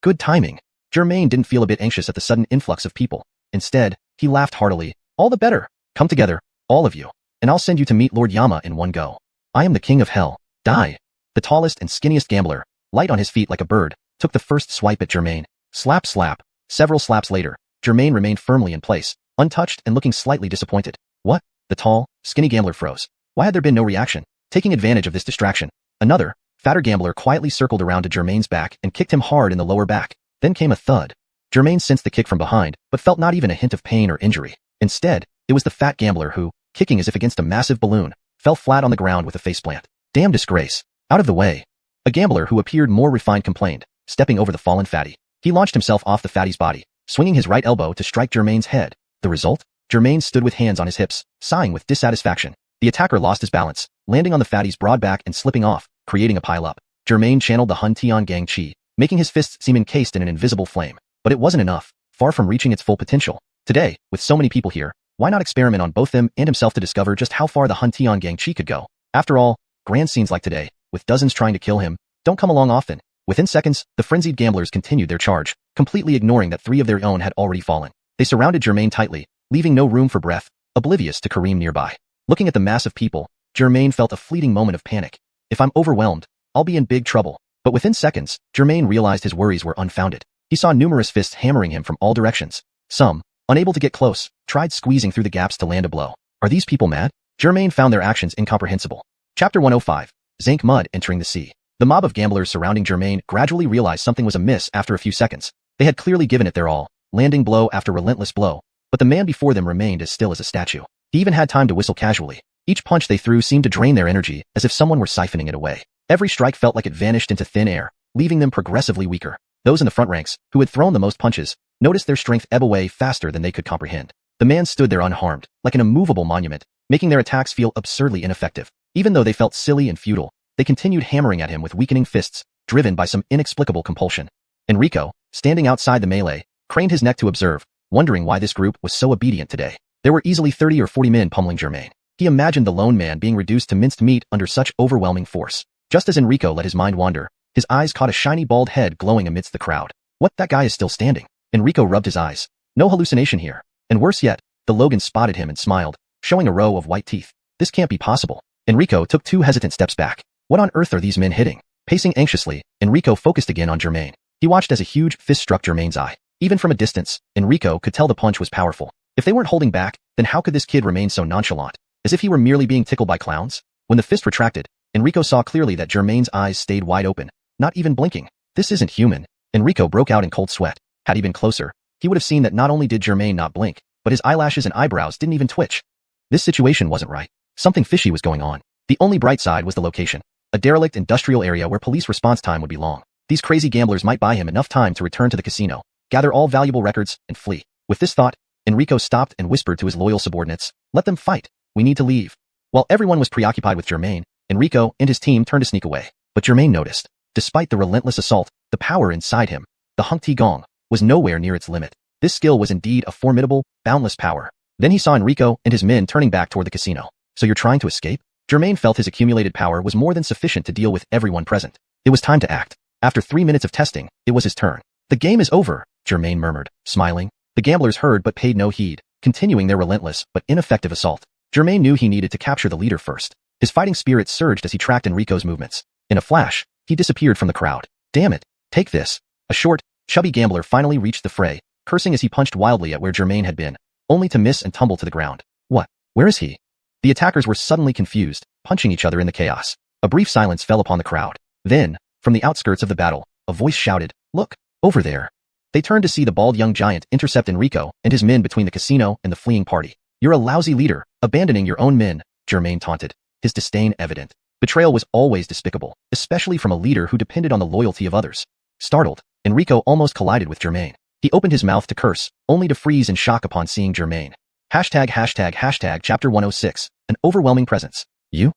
Good timing. Germain didn't feel a bit anxious at the sudden influx of people. Instead, he laughed heartily. All the better. Come together, all of you, and I'll send you to meet Lord Yama in one go. I am the king of hell. Die. The tallest and skinniest gambler, light on his feet like a bird, took the first swipe at Germain. Slap slap. Several slaps later, Germain remained firmly in place, untouched and looking slightly disappointed. What? The tall, skinny gambler froze. Why had there been no reaction? Taking advantage of this distraction, another, fatter gambler quietly circled around to Germain's back and kicked him hard in the lower back. Then came a thud. Germain sensed the kick from behind, but felt not even a hint of pain or injury. Instead, it was the fat gambler who, kicking as if against a massive balloon, fell flat on the ground with a faceplant. Damn disgrace. Out of the way. A gambler who appeared more refined complained, stepping over the fallen fatty. He launched himself off the fatty's body, swinging his right elbow to strike Germain's head. The result? Germain stood with hands on his hips, sighing with dissatisfaction. The attacker lost his balance, landing on the fatty's broad back and slipping off, creating a pile-up. Germain channeled the Huntian Gang Chi, making his fists seem encased in an invisible flame. But it wasn't enough, far from reaching its full potential. Today, with so many people here, why not experiment on both them and himself to discover just how far the Huntian Gang Chi could go? After all, grand scenes like today, with dozens trying to kill him, don't come along often. Within seconds, the frenzied gamblers continued their charge, completely ignoring that 3 of their own had already fallen. They surrounded Germain tightly, leaving no room for breath, oblivious to Kareem nearby. Looking at the mass of people, Germain felt a fleeting moment of panic. If I'm overwhelmed, I'll be in big trouble. But within seconds, Germain realized his worries were unfounded. He saw numerous fists hammering him from all directions. Some, unable to get close, tried squeezing through the gaps to land a blow. Are these people mad? Germain found their actions incomprehensible. Chapter 105. Zank Mud entering the sea. The mob of gamblers surrounding Germain gradually realized something was amiss after a few seconds. They had clearly given it their all, landing blow after relentless blow, but the man before them remained as still as a statue. He even had time to whistle casually. Each punch they threw seemed to drain their energy, as if someone were siphoning it away. Every strike felt like it vanished into thin air, leaving them progressively weaker. Those in the front ranks, who had thrown the most punches, noticed their strength ebb away faster than they could comprehend. The man stood there unharmed, like an immovable monument, making their attacks feel absurdly ineffective. Even though they felt silly and futile, they continued hammering at him with weakening fists, driven by some inexplicable compulsion. Enrico, standing outside the melee, craned his neck to observe, wondering why this group was so obedient today. There were easily 30 or 40 men pummeling Germain. He imagined the lone man being reduced to minced meat under such overwhelming force. Just as Enrico let his mind wander, his eyes caught a shiny bald head glowing amidst the crowd. What, that guy is still standing? Enrico rubbed his eyes. No hallucination here. And worse yet, the Logan spotted him and smiled, showing a row of white teeth. This can't be possible. Enrico took 2 hesitant steps back. What on earth are these men hitting? Pacing anxiously, Enrico focused again on Germain. He watched as a huge fist struck Germain's eye. Even from a distance, Enrico could tell the punch was powerful. If they weren't holding back, then how could this kid remain so nonchalant? As if he were merely being tickled by clowns? When the fist retracted, Enrico saw clearly that Germain's eyes stayed wide open, not even blinking. This isn't human. Enrico broke out in cold sweat. Had he been closer, he would have seen that not only did Germain not blink, but his eyelashes and eyebrows didn't even twitch. This situation wasn't right. Something fishy was going on. The only bright side was the location. A derelict industrial area where police response time would be long. These crazy gamblers might buy him enough time to return to the casino, gather all valuable records, and flee. With this thought, Enrico stopped and whispered to his loyal subordinates, "Let them fight. We need to leave." While everyone was preoccupied with Germain, Enrico and his team turned to sneak away. But Germain noticed. Despite the relentless assault, the power inside him, the Hung Ti Gong, was nowhere near its limit. This skill was indeed a formidable, boundless power. Then he saw Enrico and his men turning back toward the casino. So you're trying to escape? Germain felt his accumulated power was more than sufficient to deal with everyone present. It was time to act. After 3 minutes of testing, it was his turn. The game is over, Germain murmured, smiling. The gamblers heard but paid no heed, continuing their relentless but ineffective assault. Germain knew he needed to capture the leader first. His fighting spirit surged as he tracked Enrico's movements. In a flash, he disappeared from the crowd. Damn it, take this. A short, chubby gambler finally reached the fray, cursing as he punched wildly at where Germain had been, only to miss and tumble to the ground. What? Where is he? The attackers were suddenly confused, punching each other in the chaos. A brief silence fell upon the crowd. Then, from the outskirts of the battle, a voice shouted, "Look, over there." They turned to see the bald young giant intercept Enrico and his men between the casino and the fleeing party. "You're a lousy leader, abandoning your own men," Germain taunted, his disdain evident. Betrayal was always despicable, especially from a leader who depended on the loyalty of others. Startled, Enrico almost collided with Germain. He opened his mouth to curse, only to freeze in shock upon seeing Germain. Chapter 106. An overwhelming presence. You?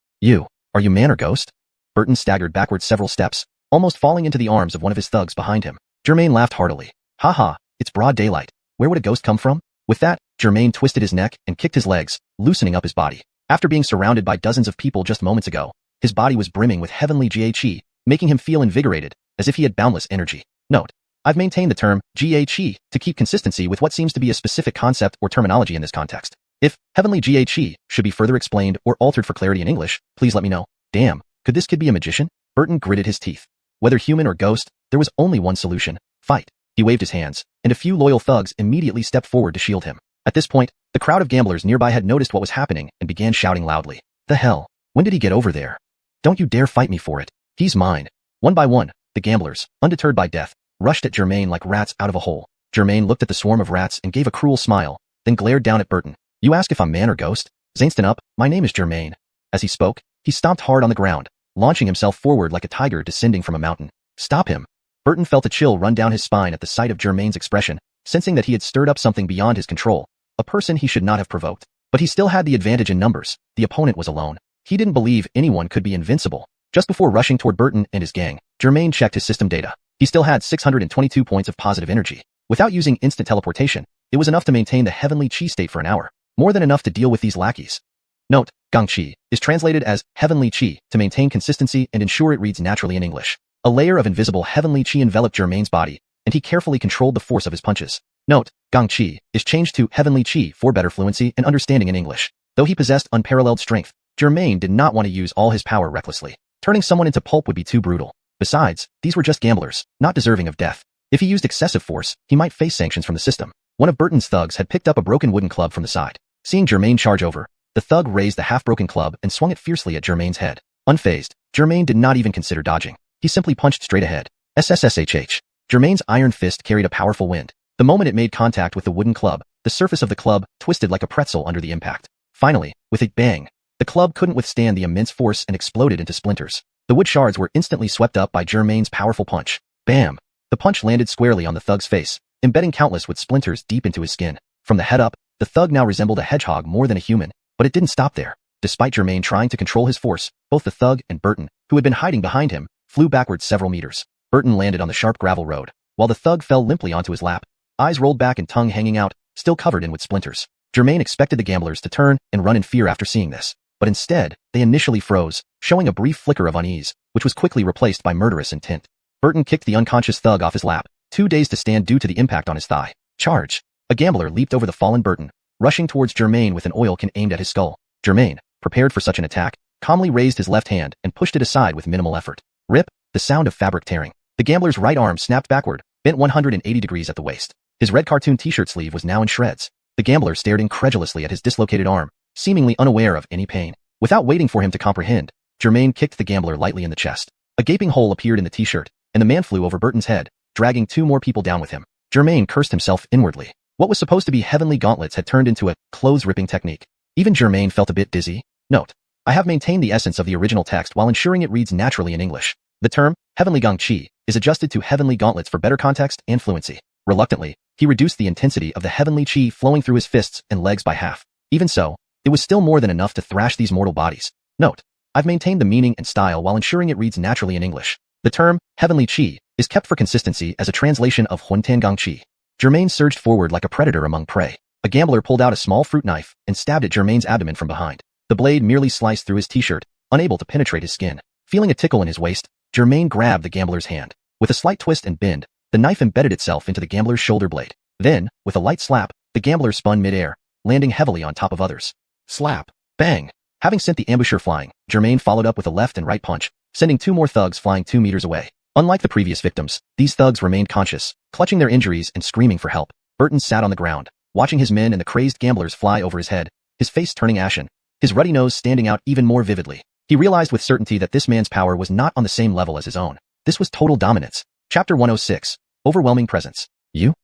Are you man or ghost? Burton staggered backward several steps, almost falling into the arms of one of his thugs behind him. Germain laughed heartily. "Ha, it's broad daylight. Where would a ghost come from?" With that, Germain twisted his neck and kicked his legs, loosening up his body. After being surrounded by dozens of people just moments ago, his body was brimming with heavenly Qi, making him feel invigorated, as if he had boundless energy. Note: I've maintained the term Qi to keep consistency with what seems to be a specific concept or terminology in this context. If heavenly Qi should be further explained or altered for clarity in English, please let me know. Damn, could this kid be a magician? Burton gritted his teeth. Whether human or ghost, there was only one solution: fight. He waved his hands, and a few loyal thugs immediately stepped forward to shield him. At this point, the crowd of gamblers nearby had noticed what was happening and began shouting loudly. "The hell? When did he get over there? Don't you dare fight me for it. He's mine." One by one, the gamblers, undeterred by death, rushed at Germain like rats out of a hole. Germain looked at the swarm of rats and gave a cruel smile, then glared down at Burton. "You ask if I'm man or ghost? Zainsten up, my name is Germain." As he spoke, he stomped hard on the ground, launching himself forward like a tiger descending from a mountain. "Stop him." Burton felt a chill run down his spine at the sight of Germain's expression, sensing that he had stirred up something beyond his control, a person he should not have provoked. But he still had the advantage in numbers. The opponent was alone. He didn't believe anyone could be invincible. Just before rushing toward Burton and his gang, Germain checked his system data. He still had 622 points of positive energy. Without using instant teleportation, it was enough to maintain the heavenly Qi state for an hour, more than enough to deal with these lackeys. Note: Gang Qi is translated as heavenly Qi to maintain consistency and ensure it reads naturally in English. A layer of invisible heavenly Qi enveloped Germain's body, and he carefully controlled the force of his punches. Note: Gang Qi is changed to heavenly Qi for better fluency and understanding in English. Though he possessed unparalleled strength, Germain did not want to use all his power recklessly. Turning someone into pulp would be too brutal. Besides, these were just gamblers, not deserving of death. If he used excessive force, he might face sanctions from the system. One of Burton's thugs had picked up a broken wooden club from the side. Seeing Germain charge over, the thug raised the half-broken club and swung it fiercely at Germain's head. Unfazed, Germain did not even consider dodging. He simply punched straight ahead. SSSHH. Germain's iron fist carried a powerful wind. The moment it made contact with the wooden club, the surface of the club twisted like a pretzel under the impact. Finally, with a bang, the club couldn't withstand the immense force and exploded into splinters. The wood shards were instantly swept up by Germain's powerful punch. Bam! The punch landed squarely on the thug's face, embedding countless wood splinters deep into his skin. From the head up, the thug now resembled a hedgehog more than a human, but it didn't stop there. Despite Germain trying to control his force, both the thug and Burton, who had been hiding behind him, flew backwards several meters. Burton landed on the sharp gravel road, while the thug fell limply onto his lap, eyes rolled back and tongue hanging out, still covered in wood splinters. Germain expected the gamblers to turn and run in fear after seeing this, but instead, they initially froze, showing a brief flicker of unease, which was quickly replaced by murderous intent. Burton kicked the unconscious thug off his lap, too dazed to stand due to the impact on his thigh. Charge! A gambler leaped over the fallen Burton, rushing towards Germain with an oil can aimed at his skull. Germain, prepared for such an attack, calmly raised his left hand and pushed it aside with minimal effort. Rip! The sound of fabric tearing. The gambler's right arm snapped backward, bent 180 degrees at the waist. His red cartoon t-shirt sleeve was now in shreds. The gambler stared incredulously at his dislocated arm, seemingly unaware of any pain. Without waiting for him to comprehend, Germain kicked the gambler lightly in the chest. A gaping hole appeared in the t-shirt, and the man flew over Burton's head, dragging two more people down with him. Germain cursed himself inwardly. What was supposed to be heavenly gauntlets had turned into a clothes-ripping technique. Even Germain felt a bit dizzy. Note: I have maintained the essence of the original text while ensuring it reads naturally in English. The term, heavenly gong chi, is adjusted to heavenly gauntlets for better context and fluency. Reluctantly, he reduced the intensity of the heavenly chi flowing through his fists and legs by half. Even so, it was still more than enough to thrash these mortal bodies. Note: I've maintained the meaning and style while ensuring it reads naturally in English. The term, heavenly chi, is kept for consistency as a translation of huantan gong chi. Germain surged forward like a predator among prey. A gambler pulled out a small fruit knife and stabbed at Germain's abdomen from behind. The blade merely sliced through his t-shirt, unable to penetrate his skin. Feeling a tickle in his waist, Germain grabbed the gambler's hand. With a slight twist and bend, the knife embedded itself into the gambler's shoulder blade. Then, with a light slap, the gambler spun mid-air, landing heavily on top of others. Slap! Bang! Having sent the ambusher flying, Germain followed up with a left and right punch, sending two more thugs flying 2 meters away. Unlike the previous victims, these thugs remained conscious, clutching their injuries and screaming for help. Burton sat on the ground, watching his men and the crazed gamblers fly over his head, his face turning ashen, his ruddy nose standing out even more vividly. He realized with certainty that this man's power was not on the same level as his own. This was total dominance. Chapter 106. Overwhelming Presence. You?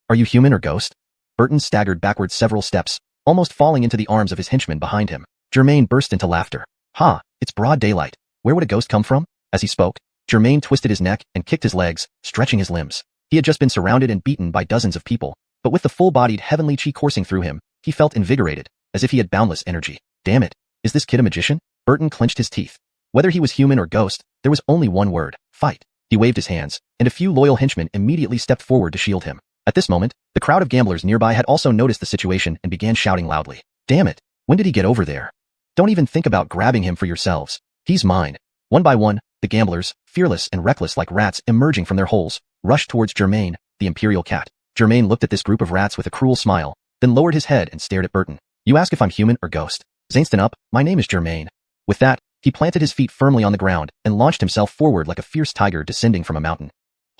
Are you human or ghost? Burton staggered backward several steps, almost falling into the arms of his henchman behind him. Germain burst into laughter. Ha! It's broad daylight. Where would a ghost come from? As he spoke, Germain twisted his neck and kicked his legs, stretching his limbs. He had just been surrounded and beaten by dozens of people, but with the full-bodied heavenly chi coursing through him, he felt invigorated, as if he had boundless energy. Damn it! Is this kid a magician? Burton clenched his teeth. Whether he was human or ghost, there was only one word: fight. He waved his hands, and a few loyal henchmen immediately stepped forward to shield him. At this moment, the crowd of gamblers nearby had also noticed the situation and began shouting loudly. Damn it! When did he get over there? Don't even think about grabbing him for yourselves. He's mine. One by one, the gamblers, fearless and reckless like rats emerging from their holes, rushed towards Germain, the imperial cat. Germain looked at this group of rats with a cruel smile, then lowered his head and stared at Burton. You ask if I'm human or ghost. Zainston up, my name is Germain. With that, he planted his feet firmly on the ground and launched himself forward like a fierce tiger descending from a mountain.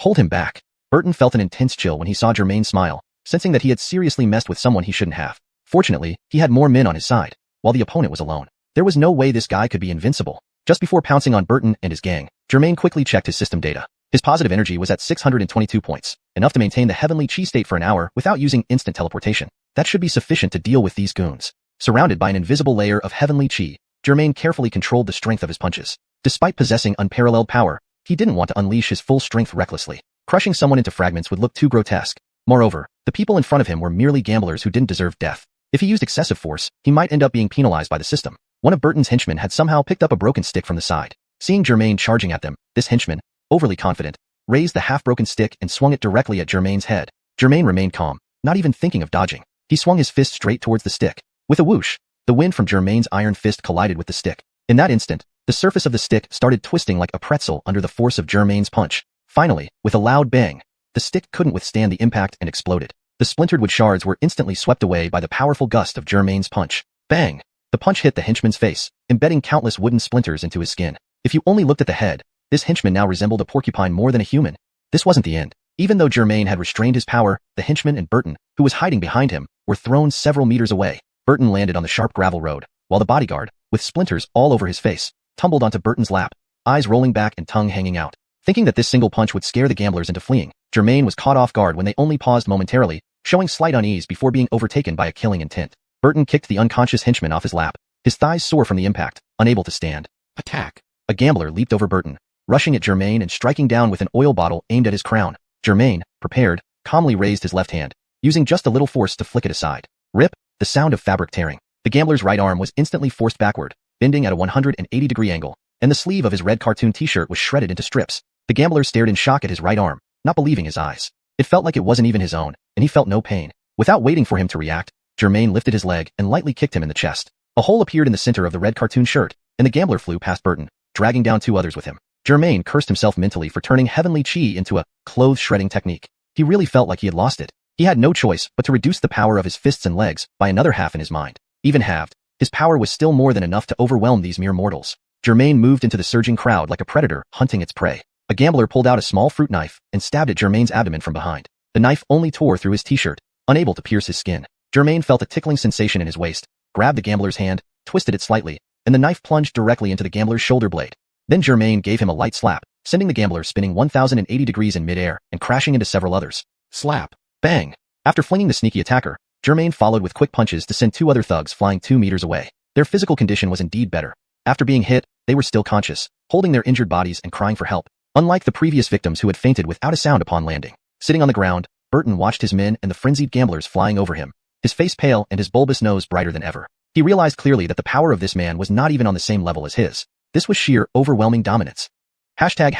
Hold him back. Burton felt an intense chill when he saw Germain smile, sensing that he had seriously messed with someone he shouldn't have. Fortunately, he had more men on his side, while the opponent was alone. There was no way this guy could be invincible. Just before pouncing on Burton and his gang, Germain quickly checked his system data. His positive energy was at 622 points, enough to maintain the heavenly chi state for an hour without using instant teleportation. That should be sufficient to deal with these goons. Surrounded by an invisible layer of heavenly chi, Germain carefully controlled the strength of his punches. Despite possessing unparalleled power, he didn't want to unleash his full strength recklessly. Crushing someone into fragments would look too grotesque. Moreover, the people in front of him were merely gamblers who didn't deserve death. If he used excessive force, he might end up being penalized by the system. One of Burton's henchmen had somehow picked up a broken stick from the side. Seeing Germain charging at them, this henchman, overly confident, raised the half-broken stick and swung it directly at Germain's head. Germain remained calm, not even thinking of dodging. He swung his fist straight towards the stick. With a whoosh, the wind from Germain's iron fist collided with the stick. In that instant, the surface of the stick started twisting like a pretzel under the force of Germain's punch. Finally, with a loud bang, the stick couldn't withstand the impact and exploded. The splintered wood shards were instantly swept away by the powerful gust of Germain's punch. Bang! The punch hit the henchman's face, embedding countless wooden splinters into his skin. If you only looked at the head, this henchman now resembled a porcupine more than a human. This wasn't the end. Even though Germain had restrained his power, the henchman and Burton, who was hiding behind him, were thrown several meters away. Burton landed on the sharp gravel road, while the bodyguard, with splinters all over his face, tumbled onto Burton's lap, eyes rolling back and tongue hanging out. Thinking that this single punch would scare the gamblers into fleeing, Germain was caught off guard when they only paused momentarily, showing slight unease before being overtaken by a killing intent. Burton kicked the unconscious henchman off his lap, his thighs sore from the impact, unable to stand. Attack! A gambler leaped over Burton, rushing at Germain and striking down with an oil bottle aimed at his crown. Germain, prepared, calmly raised his left hand, using just a little force to flick it aside. Rip! The sound of fabric tearing. The gambler's right arm was instantly forced backward, bending at a 180-degree angle, and the sleeve of his red cartoon t-shirt was shredded into strips. The gambler stared in shock at his right arm, not believing his eyes. It felt like it wasn't even his own, and he felt no pain. Without waiting for him to react, Germain lifted his leg and lightly kicked him in the chest. A hole appeared in the center of the red cartoon shirt, and the gambler flew past Burton, dragging down 2 others with him. Germain cursed himself mentally for turning heavenly chi into a clothes-shredding technique. He really felt like he had lost it. He had no choice but to reduce the power of his fists and legs by another half in his mind. Even halved, his power was still more than enough to overwhelm these mere mortals. Germain moved into the surging crowd like a predator hunting its prey. A gambler pulled out a small fruit knife and stabbed at Germain's abdomen from behind. The knife only tore through his t-shirt, unable to pierce his skin. Germain felt a tickling sensation in his waist, grabbed the gambler's hand, twisted it slightly, and the knife plunged directly into the gambler's shoulder blade. Then Germain gave him a light slap, sending the gambler spinning 1,080 degrees in midair and crashing into several others. Slap! Bang! After flinging the sneaky attacker, Germain followed with quick punches to send 2 other thugs flying 2 meters away. Their physical condition was indeed better. After being hit, they were still conscious, holding their injured bodies and crying for help. Unlike the previous victims who had fainted without a sound upon landing. Sitting on the ground, Burton watched his men and the frenzied gamblers flying over him, his face pale and his bulbous nose brighter than ever. He realized clearly that the power of this man was not even on the same level as his. This was sheer, overwhelming dominance. Hashtag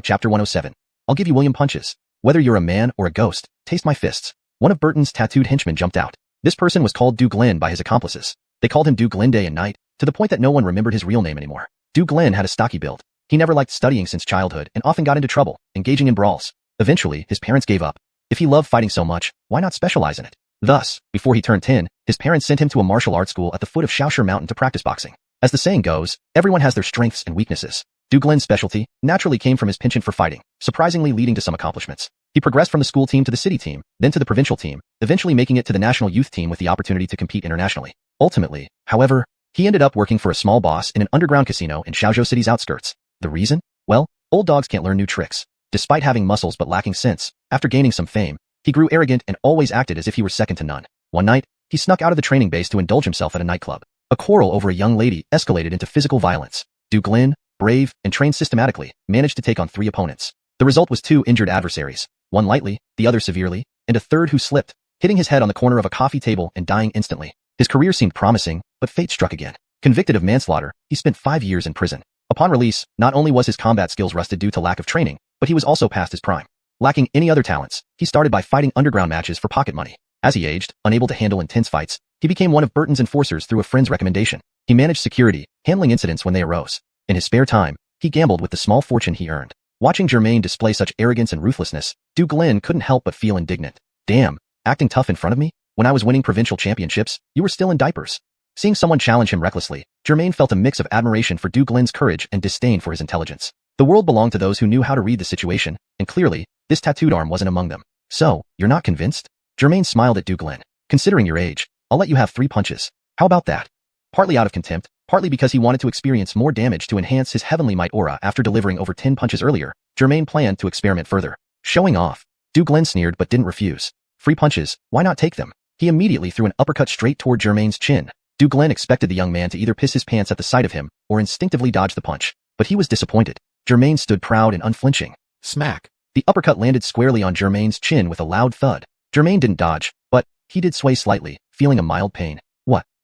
chapter 107. I'll give you William punches. Whether you're a man or a ghost, taste my fists. One of Burton's tattooed henchmen jumped out. This person was called Du Glenn by his accomplices. They called him Du Glenn day and night, to the point that no one remembered his real name anymore. Du Glenn had a stocky build. He never liked studying since childhood and often got into trouble, engaging in brawls. Eventually, his parents gave up. If he loved fighting so much, why not specialize in it? Thus, before he turned 10, his parents sent him to a martial arts school at the foot of xiuxian mountain to practice boxing. As the saying goes, everyone has their strengths and weaknesses. Du Glenn's specialty naturally came from his penchant for fighting, surprisingly leading to some accomplishments. He progressed from the school team to the city team, then to the provincial team, eventually making it to the national youth team with the opportunity to compete internationally. Ultimately, however, he ended up working for a small boss in an underground casino in Xiaozhou City's outskirts. The reason? Well, old dogs can't learn new tricks. Despite having muscles but lacking sense, after gaining some fame, he grew arrogant and always acted as if he were second to none. One night, he snuck out of the training base to indulge himself at a nightclub. A quarrel over a young lady escalated into physical violence. Du Glenn, brave and trained systematically, managed to take on 3 opponents. The result was 2 injured adversaries, one lightly, the other severely, and a third who slipped, hitting his head on the corner of a coffee table and dying instantly. His career seemed promising, but fate struck again. Convicted of manslaughter, he spent 5 years in prison. Upon release, not only was his combat skills rusted due to lack of training, but he was also past his prime. Lacking any other talents, he started by fighting underground matches for pocket money. As he aged, unable to handle intense fights, he became one of Burton's enforcers through a friend's recommendation. He managed security, handling incidents when they arose. In his spare time, he gambled with the small fortune he earned. Watching Germain display such arrogance and ruthlessness, Du Glenn couldn't help but feel indignant. Damn, acting tough in front of me? When I was winning provincial championships, you were still in diapers. Seeing someone challenge him recklessly, Germain felt a mix of admiration for Du Glenn's courage and disdain for his intelligence. The world belonged to those who knew how to read the situation, and clearly, this tattooed arm wasn't among them. So, you're not convinced? Germain smiled at Du Glenn. Considering your age, I'll let you have 3 punches. How about that? Partly out of contempt, partly because he wanted to experience more damage to enhance his heavenly might aura after delivering over 10 punches earlier, Germain planned to experiment further. Showing off. Du Glenn sneered but didn't refuse. Free punches, why not take them? He immediately threw an uppercut straight toward Germain's chin. Du Glenn expected the young man to either piss his pants at the sight of him or instinctively dodge the punch, but he was disappointed. Germain stood proud and unflinching. Smack. The uppercut landed squarely on Germain's chin with a loud thud. Germain didn't dodge, but he did sway slightly, feeling a mild pain.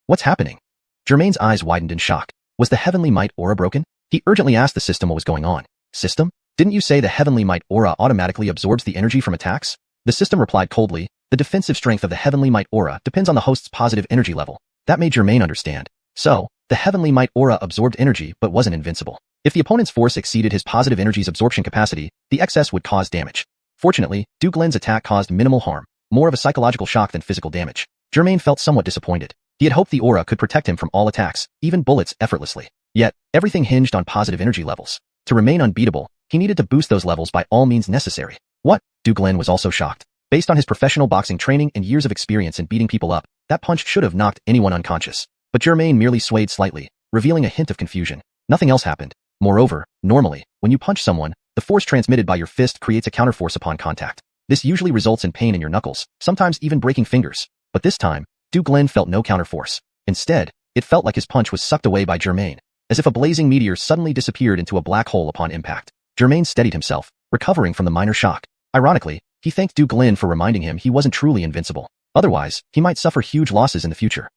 What's happening? Germain's eyes widened in shock. Was the heavenly might aura broken? He urgently asked the system what was going on. System? Didn't you say the heavenly might aura automatically absorbs the energy from attacks? The system replied coldly, the defensive strength of the heavenly might aura depends on the host's positive energy level. That made Germain understand. So, the heavenly might aura absorbed energy but wasn't invincible. If the opponent's force exceeded his positive energy's absorption capacity, the excess would cause damage. Fortunately, Du Glenn's attack caused minimal harm, more of a psychological shock than physical damage. Germain felt somewhat disappointed. He had hoped the aura could protect him from all attacks, even bullets, effortlessly. Yet, everything hinged on positive energy levels. To remain unbeatable, he needed to boost those levels by all means necessary. What? Du Glenn was also shocked. Based on his professional boxing training and years of experience in beating people up, that punch should have knocked anyone unconscious. But Germain merely swayed slightly, revealing a hint of confusion. Nothing else happened. Moreover, normally, when you punch someone, the force transmitted by your fist creates a counterforce upon contact. This usually results in pain in your knuckles, sometimes even breaking fingers. But this time, Du Glen felt no counterforce. Instead, it felt like his punch was sucked away by Germain, as if a blazing meteor suddenly disappeared into a black hole upon impact. Germain steadied himself, recovering from the minor shock. Ironically, he thanked Du Glen for reminding him he wasn't truly invincible. Otherwise, he might suffer huge losses in the future.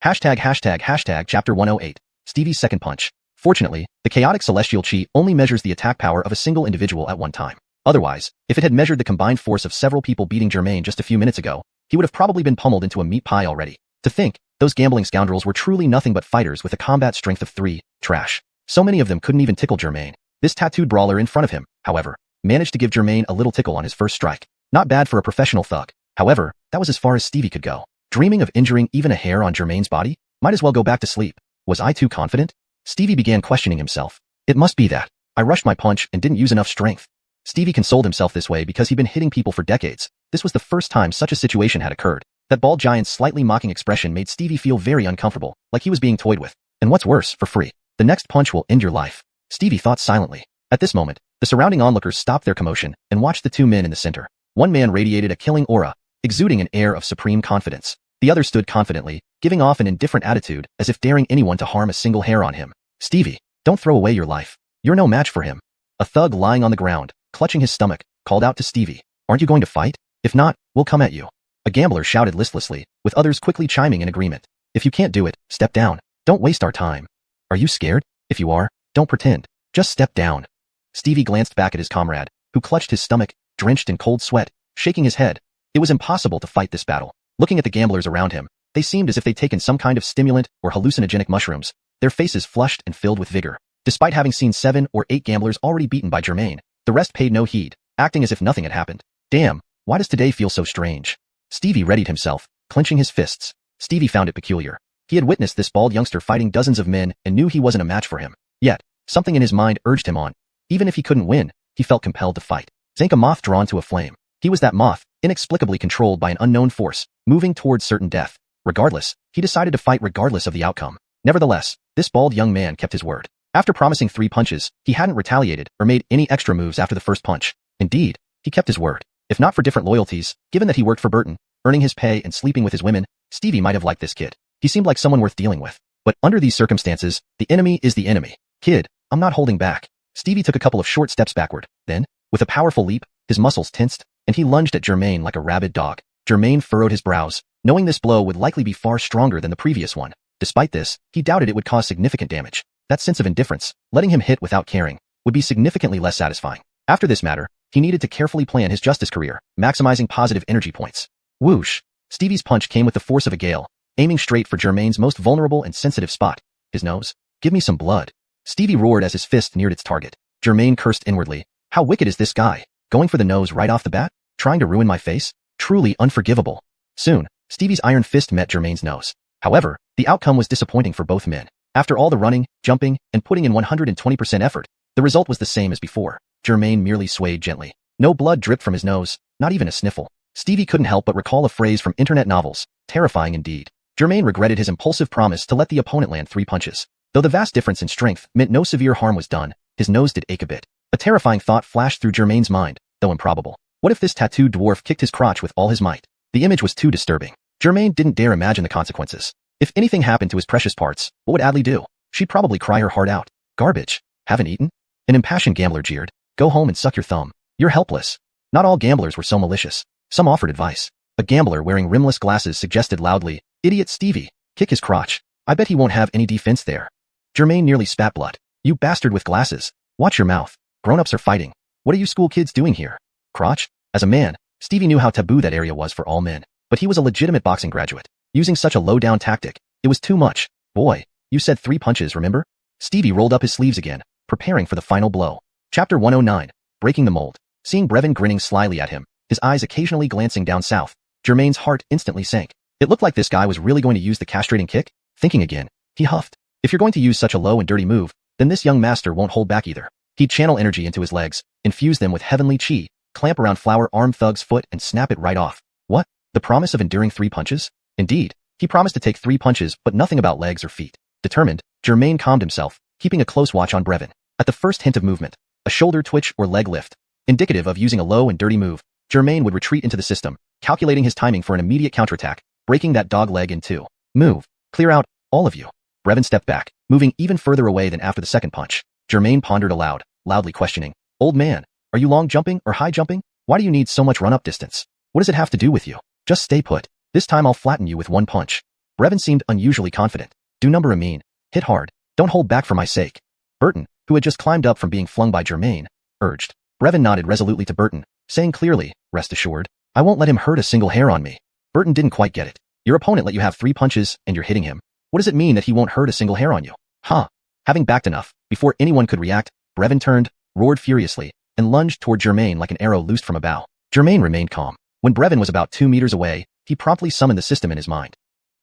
Chapter 108. Stevie's second punch. Fortunately, the chaotic celestial chi only measures the attack power of a single individual at one time. Otherwise, if it had measured the combined force of several people beating Germain just a few minutes ago, he would have probably been pummeled into a meat pie already. To think, those gambling scoundrels were truly nothing but fighters with a combat strength of 3. Trash. So many of them couldn't even tickle Germain. This tattooed brawler in front of him, however, managed to give Germain a little tickle on his first strike. Not bad for a professional thug. However, that was as far as Stevie could go. Dreaming of injuring even a hair on Germain's body? Might as well go back to sleep. Was I too confident? Stevie began questioning himself. It must be that I rushed my punch and didn't use enough strength. Stevie consoled himself this way because he'd been hitting people for decades. This was the first time such a situation had occurred. That bald giant's slightly mocking expression made Stevie feel very uncomfortable, like he was being toyed with. And what's worse, for free. The next punch will end your life. Stevie thought silently. At this moment, the surrounding onlookers stopped their commotion and watched the two men in the center. One man radiated a killing aura, exuding an air of supreme confidence. The other stood confidently, giving off an indifferent attitude as if daring anyone to harm a single hair on him. Stevie, don't throw away your life. You're no match for him. A thug lying on the ground, clutching his stomach, called out to Stevie. Aren't you going to fight? If not, we'll come at you. A gambler shouted listlessly, with others quickly chiming in agreement. If you can't do it, step down. Don't waste our time. Are you scared? If you are, don't pretend. Just step down. Stevie glanced back at his comrade, who clutched his stomach, drenched in cold sweat, shaking his head. It was impossible to fight this battle. Looking at the gamblers around him, they seemed as if they'd taken some kind of stimulant or hallucinogenic mushrooms, their faces flushed and filled with vigor. Despite having seen 7 or 8 gamblers already beaten by Germain, the rest paid no heed, acting as if nothing had happened. Damn, why does today feel so strange? Stevie readied himself, clenching his fists. Stevie found it peculiar. He had witnessed this bald youngster fighting dozens of men and knew he wasn't a match for him. Yet, something in his mind urged him on. Even if he couldn't win, he felt compelled to fight. Like a moth drawn to a flame. He was that moth, inexplicably controlled by an unknown force, moving towards certain death. Regardless, he decided to fight regardless of the outcome. Nevertheless, this bald young man kept his word. After promising 3 punches, he hadn't retaliated or made any extra moves after the first punch. Indeed, he kept his word. If not for different loyalties, given that he worked for Burton, earning his pay and sleeping with his women, Stevie might have liked this kid. He seemed like someone worth dealing with. But under these circumstances, the enemy is the enemy. Kid, I'm not holding back. Stevie took a couple of short steps backward. Then, with a powerful leap, his muscles tensed, and he lunged at Germain like a rabid dog. Germain furrowed his brows, knowing this blow would likely be far stronger than the previous one. Despite this, he doubted it would cause significant damage. That sense of indifference, letting him hit without caring, would be significantly less satisfying. After this matter, he needed to carefully plan his justice career, maximizing positive energy points. Whoosh! Stevie's punch came with the force of a gale, aiming straight for Germain's most vulnerable and sensitive spot, his nose. Give me some blood. Stevie roared as his fist neared its target. Germain cursed inwardly. How wicked is this guy? Going for the nose right off the bat? Trying to ruin my face? Truly unforgivable. Soon, Stevie's iron fist met Germain's nose. However, the outcome was disappointing for both men. After all the running, jumping, and putting in 120% effort, the result was the same as before. Germain merely swayed gently. No blood dripped from his nose, not even a sniffle. Stevie couldn't help but recall a phrase from internet novels, terrifying indeed. Germain regretted his impulsive promise to let the opponent land 3 punches. Though the vast difference in strength meant no severe harm was done, his nose did ache a bit. A terrifying thought flashed through Germain's mind, though improbable. What if this tattooed dwarf kicked his crotch with all his might? The image was too disturbing. Germain didn't dare imagine the consequences. If anything happened to his precious parts, what would Adley do? She'd probably cry her heart out. Garbage. Haven't eaten? An impassioned gambler jeered. Go home and suck your thumb. You're helpless. Not all gamblers were so malicious. Some offered advice. A gambler wearing rimless glasses suggested loudly, Idiot Stevie, kick his crotch. I bet he won't have any defense there. Germain nearly spat blood. You bastard with glasses. Watch your mouth. Grown-ups are fighting. What are you school kids doing here? Crotch? As a man, Stevie knew how taboo that area was for all men. But he was a legitimate boxing graduate. Using such a low-down tactic, it was too much. Boy, you said 3 punches, remember? Stevie rolled up his sleeves again, preparing for the final blow. Chapter 109. Breaking the Mold. Seeing Brevin grinning slyly at him, his eyes occasionally glancing down south, Germain's heart instantly sank. It looked like this guy was really going to use the castrating kick. Thinking again, he huffed. If you're going to use such a low and dirty move, then this young master won't hold back either. He'd channel energy into his legs, infuse them with heavenly chi, clamp around flower-armed Thug's foot and snap it right off. What? The promise of enduring 3 punches? Indeed, he promised to take 3 punches but nothing about legs or feet. Determined, Germain calmed himself, keeping a close watch on Brevin. At the first hint of movement, a shoulder twitch or leg lift, indicative of using a low and dirty move, Germain would retreat into the system, calculating his timing for an immediate counterattack, breaking that dog leg in 2. Move. Clear out, all of you. Brevin stepped back, moving even further away than after the second punch. Germain pondered aloud, loudly questioning, "Old man, are you long jumping or high jumping? Why do you need so much run-up distance? What does it have to do with you? Just stay put. This time I'll flatten you with 1 punch." Brevin seemed unusually confident. "Do number a mean. Hit hard. Don't hold back for my sake." Burton, who had just climbed up from being flung by Germain, urged. Brevin nodded resolutely to Burton, saying clearly, "Rest assured, I won't let him hurt a single hair on me." Burton didn't quite get it. Your opponent let you have 3 punches and you're hitting him. What does it mean that he won't hurt a single hair on you? Huh? Having backed enough, before anyone could react, Brevin turned, roared furiously, and lunged toward Germain like an arrow loosed from a bow. Germain remained calm. When Brevin was about 2 meters away, he promptly summoned the system in his mind.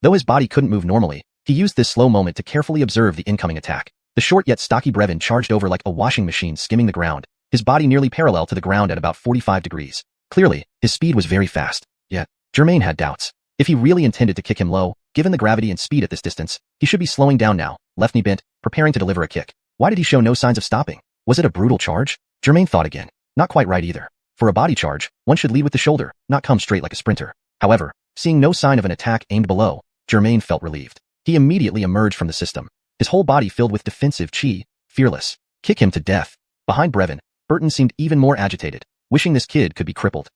Though his body couldn't move normally, he used this slow moment to carefully observe the incoming attack. The short yet stocky Brevin charged over like a washing machine skimming the ground, his body nearly parallel to the ground at about 45 degrees. Clearly, his speed was very fast. Yet, Germain had doubts. If he really intended to kick him low, given the gravity and speed at this distance, he should be slowing down now, left knee bent, preparing to deliver a kick. Why did he show no signs of stopping? Was it a brutal charge? Germain thought again. Not quite right either. For a body charge, one should lead with the shoulder, not come straight like a sprinter. However, seeing no sign of an attack aimed below, Germain felt relieved. He immediately emerged from the system, his whole body filled with defensive chi, fearless. Kick him to death. Behind Brevin, Burton seemed even more agitated, wishing this kid could be crippled.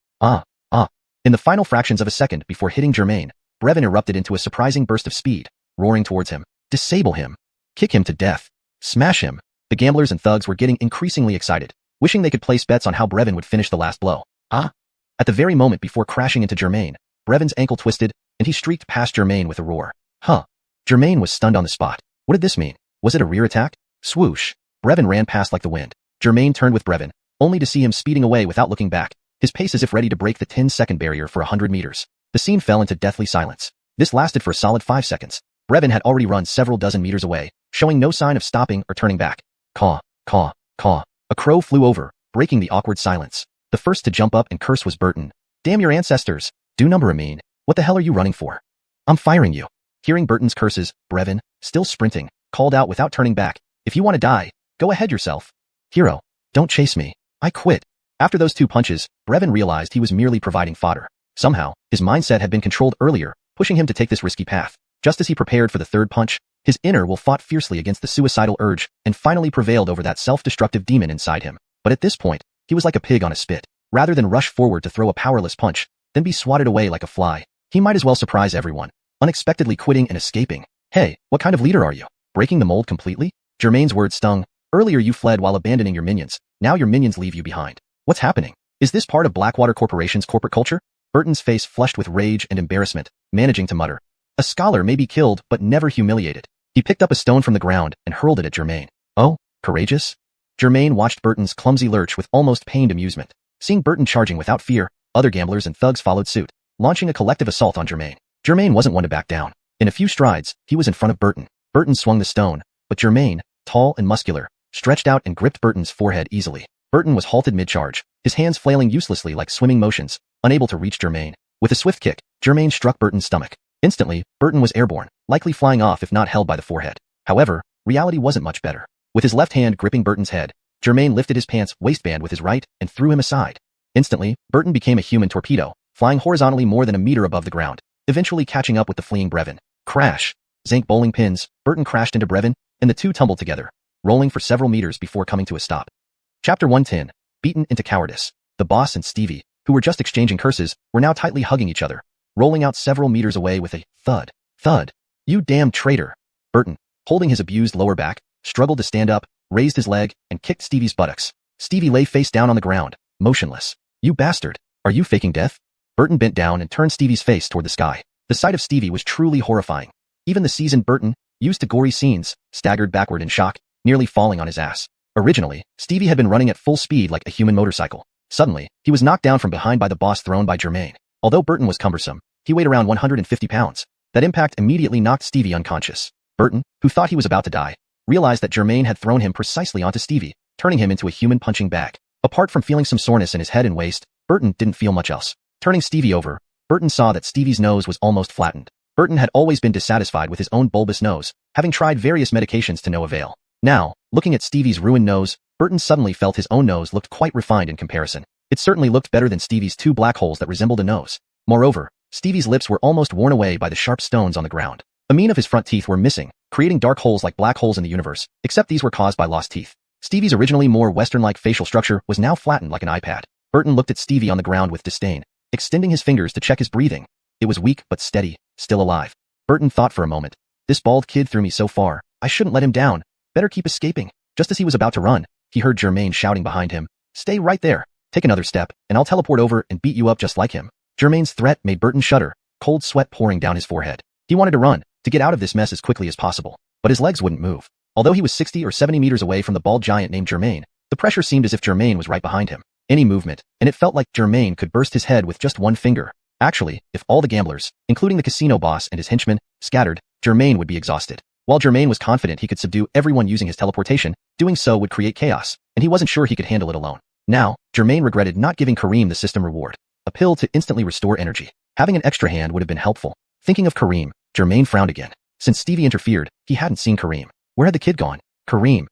In the final fractions of a second before hitting Germain, Brevin erupted into a surprising burst of speed, roaring towards him. Disable him. Kick him to death. Smash him. The gamblers and thugs were getting increasingly excited, wishing they could place bets on how Brevin would finish the last blow. At the very moment before crashing into Germain, Brevin's ankle twisted, and he streaked past Germain with a roar. Germain was stunned on the spot. What did this mean? Was it a rear attack? Swoosh. Brevin ran past like the wind. Germain turned with Brevin, only to see him speeding away without looking back, his pace as if ready to break the 10-second barrier for 100 meters. The scene fell into deathly silence. This lasted for a solid 5 seconds. Brevin had already run several dozen meters away, showing no sign of stopping or turning back. Caw, caw, caw. A crow flew over, breaking the awkward silence. The first to jump up and curse was Burton. Damn your ancestors. Do number a mean. What the hell are you running for? I'm firing you. Hearing Burton's curses, Brevin, still sprinting, called out without turning back. If you want to die, go ahead yourself. Hero, don't chase me. I quit. After those 2 punches, Brevin realized he was merely providing fodder. Somehow, his mindset had been controlled earlier, pushing him to take this risky path. Just as he prepared for the 3rd punch, his inner will fought fiercely against the suicidal urge and finally prevailed over that self-destructive demon inside him. But at this point, he was like a pig on a spit. Rather than rush forward to throw a powerless punch, then be swatted away like a fly, he might as well surprise everyone, unexpectedly quitting and escaping. Hey, what kind of leader are you? Breaking the mold completely? Germain's words stung. Earlier you fled while abandoning your minions, now your minions leave you behind. What's happening? Is this part of Blackwater Corporation's corporate culture? Burton's face flushed with rage and embarrassment, managing to mutter. A scholar may be killed but never humiliated. He picked up a stone from the ground and hurled it at Germain. Oh, courageous? Germain watched Burton's clumsy lurch with almost pained amusement. Seeing Burton charging without fear, other gamblers and thugs followed suit, launching a collective assault on Germain. Germain wasn't one to back down. In a few strides, he was in front of Burton. Burton swung the stone, but Germain, tall and muscular, stretched out and gripped Burton's forehead easily. Burton was halted mid-charge, his hands flailing uselessly like swimming motions, unable to reach Germain. With a swift kick, Germain struck Burton's stomach. Instantly, Burton was airborne, likely flying off if not held by the forehead. However, reality wasn't much better. With his left hand gripping Burton's head, Germain lifted his pants waistband with his right and threw him aside. Instantly, Burton became a human torpedo, flying horizontally more than a meter above the ground, eventually catching up with the fleeing Brevin. Crash! Zinc bowling pins, Burton crashed into Brevin, and the two tumbled together, rolling for several meters before coming to a stop. Chapter 110. Beaten into cowardice. The boss and Stevie, who were just exchanging curses, were now tightly hugging each other, rolling out several meters away with a thud. Thud. You damn traitor. Burton, holding his abused lower back, struggled to stand up, raised his leg, and kicked Stevie's buttocks. Stevie lay face down on the ground, motionless. You bastard. Are you faking death? Burton bent down and turned Stevie's face toward the sky. The sight of Stevie was truly horrifying. Even the seasoned Burton, used to gory scenes, staggered backward in shock, nearly falling on his ass. Originally, Stevie had been running at full speed like a human motorcycle. Suddenly, he was knocked down from behind by the boss thrown by Germain. Although Burton was cumbersome, he weighed around 150 pounds. That impact immediately knocked Stevie unconscious. Burton, who thought he was about to die, realized that Germain had thrown him precisely onto Stevie, turning him into a human punching bag. Apart from feeling some soreness in his head and waist, Burton didn't feel much else. Turning Stevie over, Burton saw that Stevie's nose was almost flattened. Burton had always been dissatisfied with his own bulbous nose, having tried various medications to no avail. Now, looking at Stevie's ruined nose, Burton suddenly felt his own nose looked quite refined in comparison. It certainly looked better than Stevie's two black holes that resembled a nose. Moreover, Stevie's lips were almost worn away by the sharp stones on the ground. A mean of his front teeth were missing, creating dark holes like black holes in the universe, except these were caused by lost teeth. Stevie's originally more Western-like facial structure was now flattened like an iPad. Burton looked at Stevie on the ground with disdain, extending his fingers to check his breathing. It was weak but steady, still alive. Burton thought for a moment. This bald kid threw me so far, I shouldn't let him down. Better keep escaping. Just as he was about to run, he heard Germain shouting behind him. Stay right there. Take another step, and I'll teleport over and beat you up just like him. Germain's threat made Burton shudder, cold sweat pouring down his forehead. He wanted to run, to get out of this mess as quickly as possible, but his legs wouldn't move. Although he was 60 or 70 meters away from the bald giant named Germain, the pressure seemed as if Germain was right behind him. Any movement, and it felt like Germain could burst his head with just one finger. Actually, if all the gamblers, including the casino boss and his henchmen, scattered, Germain would be exhausted. While Germain was confident he could subdue everyone using his teleportation, doing so would create chaos, and he wasn't sure he could handle it alone. Now, Germain regretted not giving Kareem the system reward, a pill to instantly restore energy. Having an extra hand would have been helpful. Thinking of Kareem, Germain frowned again. Since Stevie interfered, he hadn't seen Kareem. Where had the kid gone? Kareem,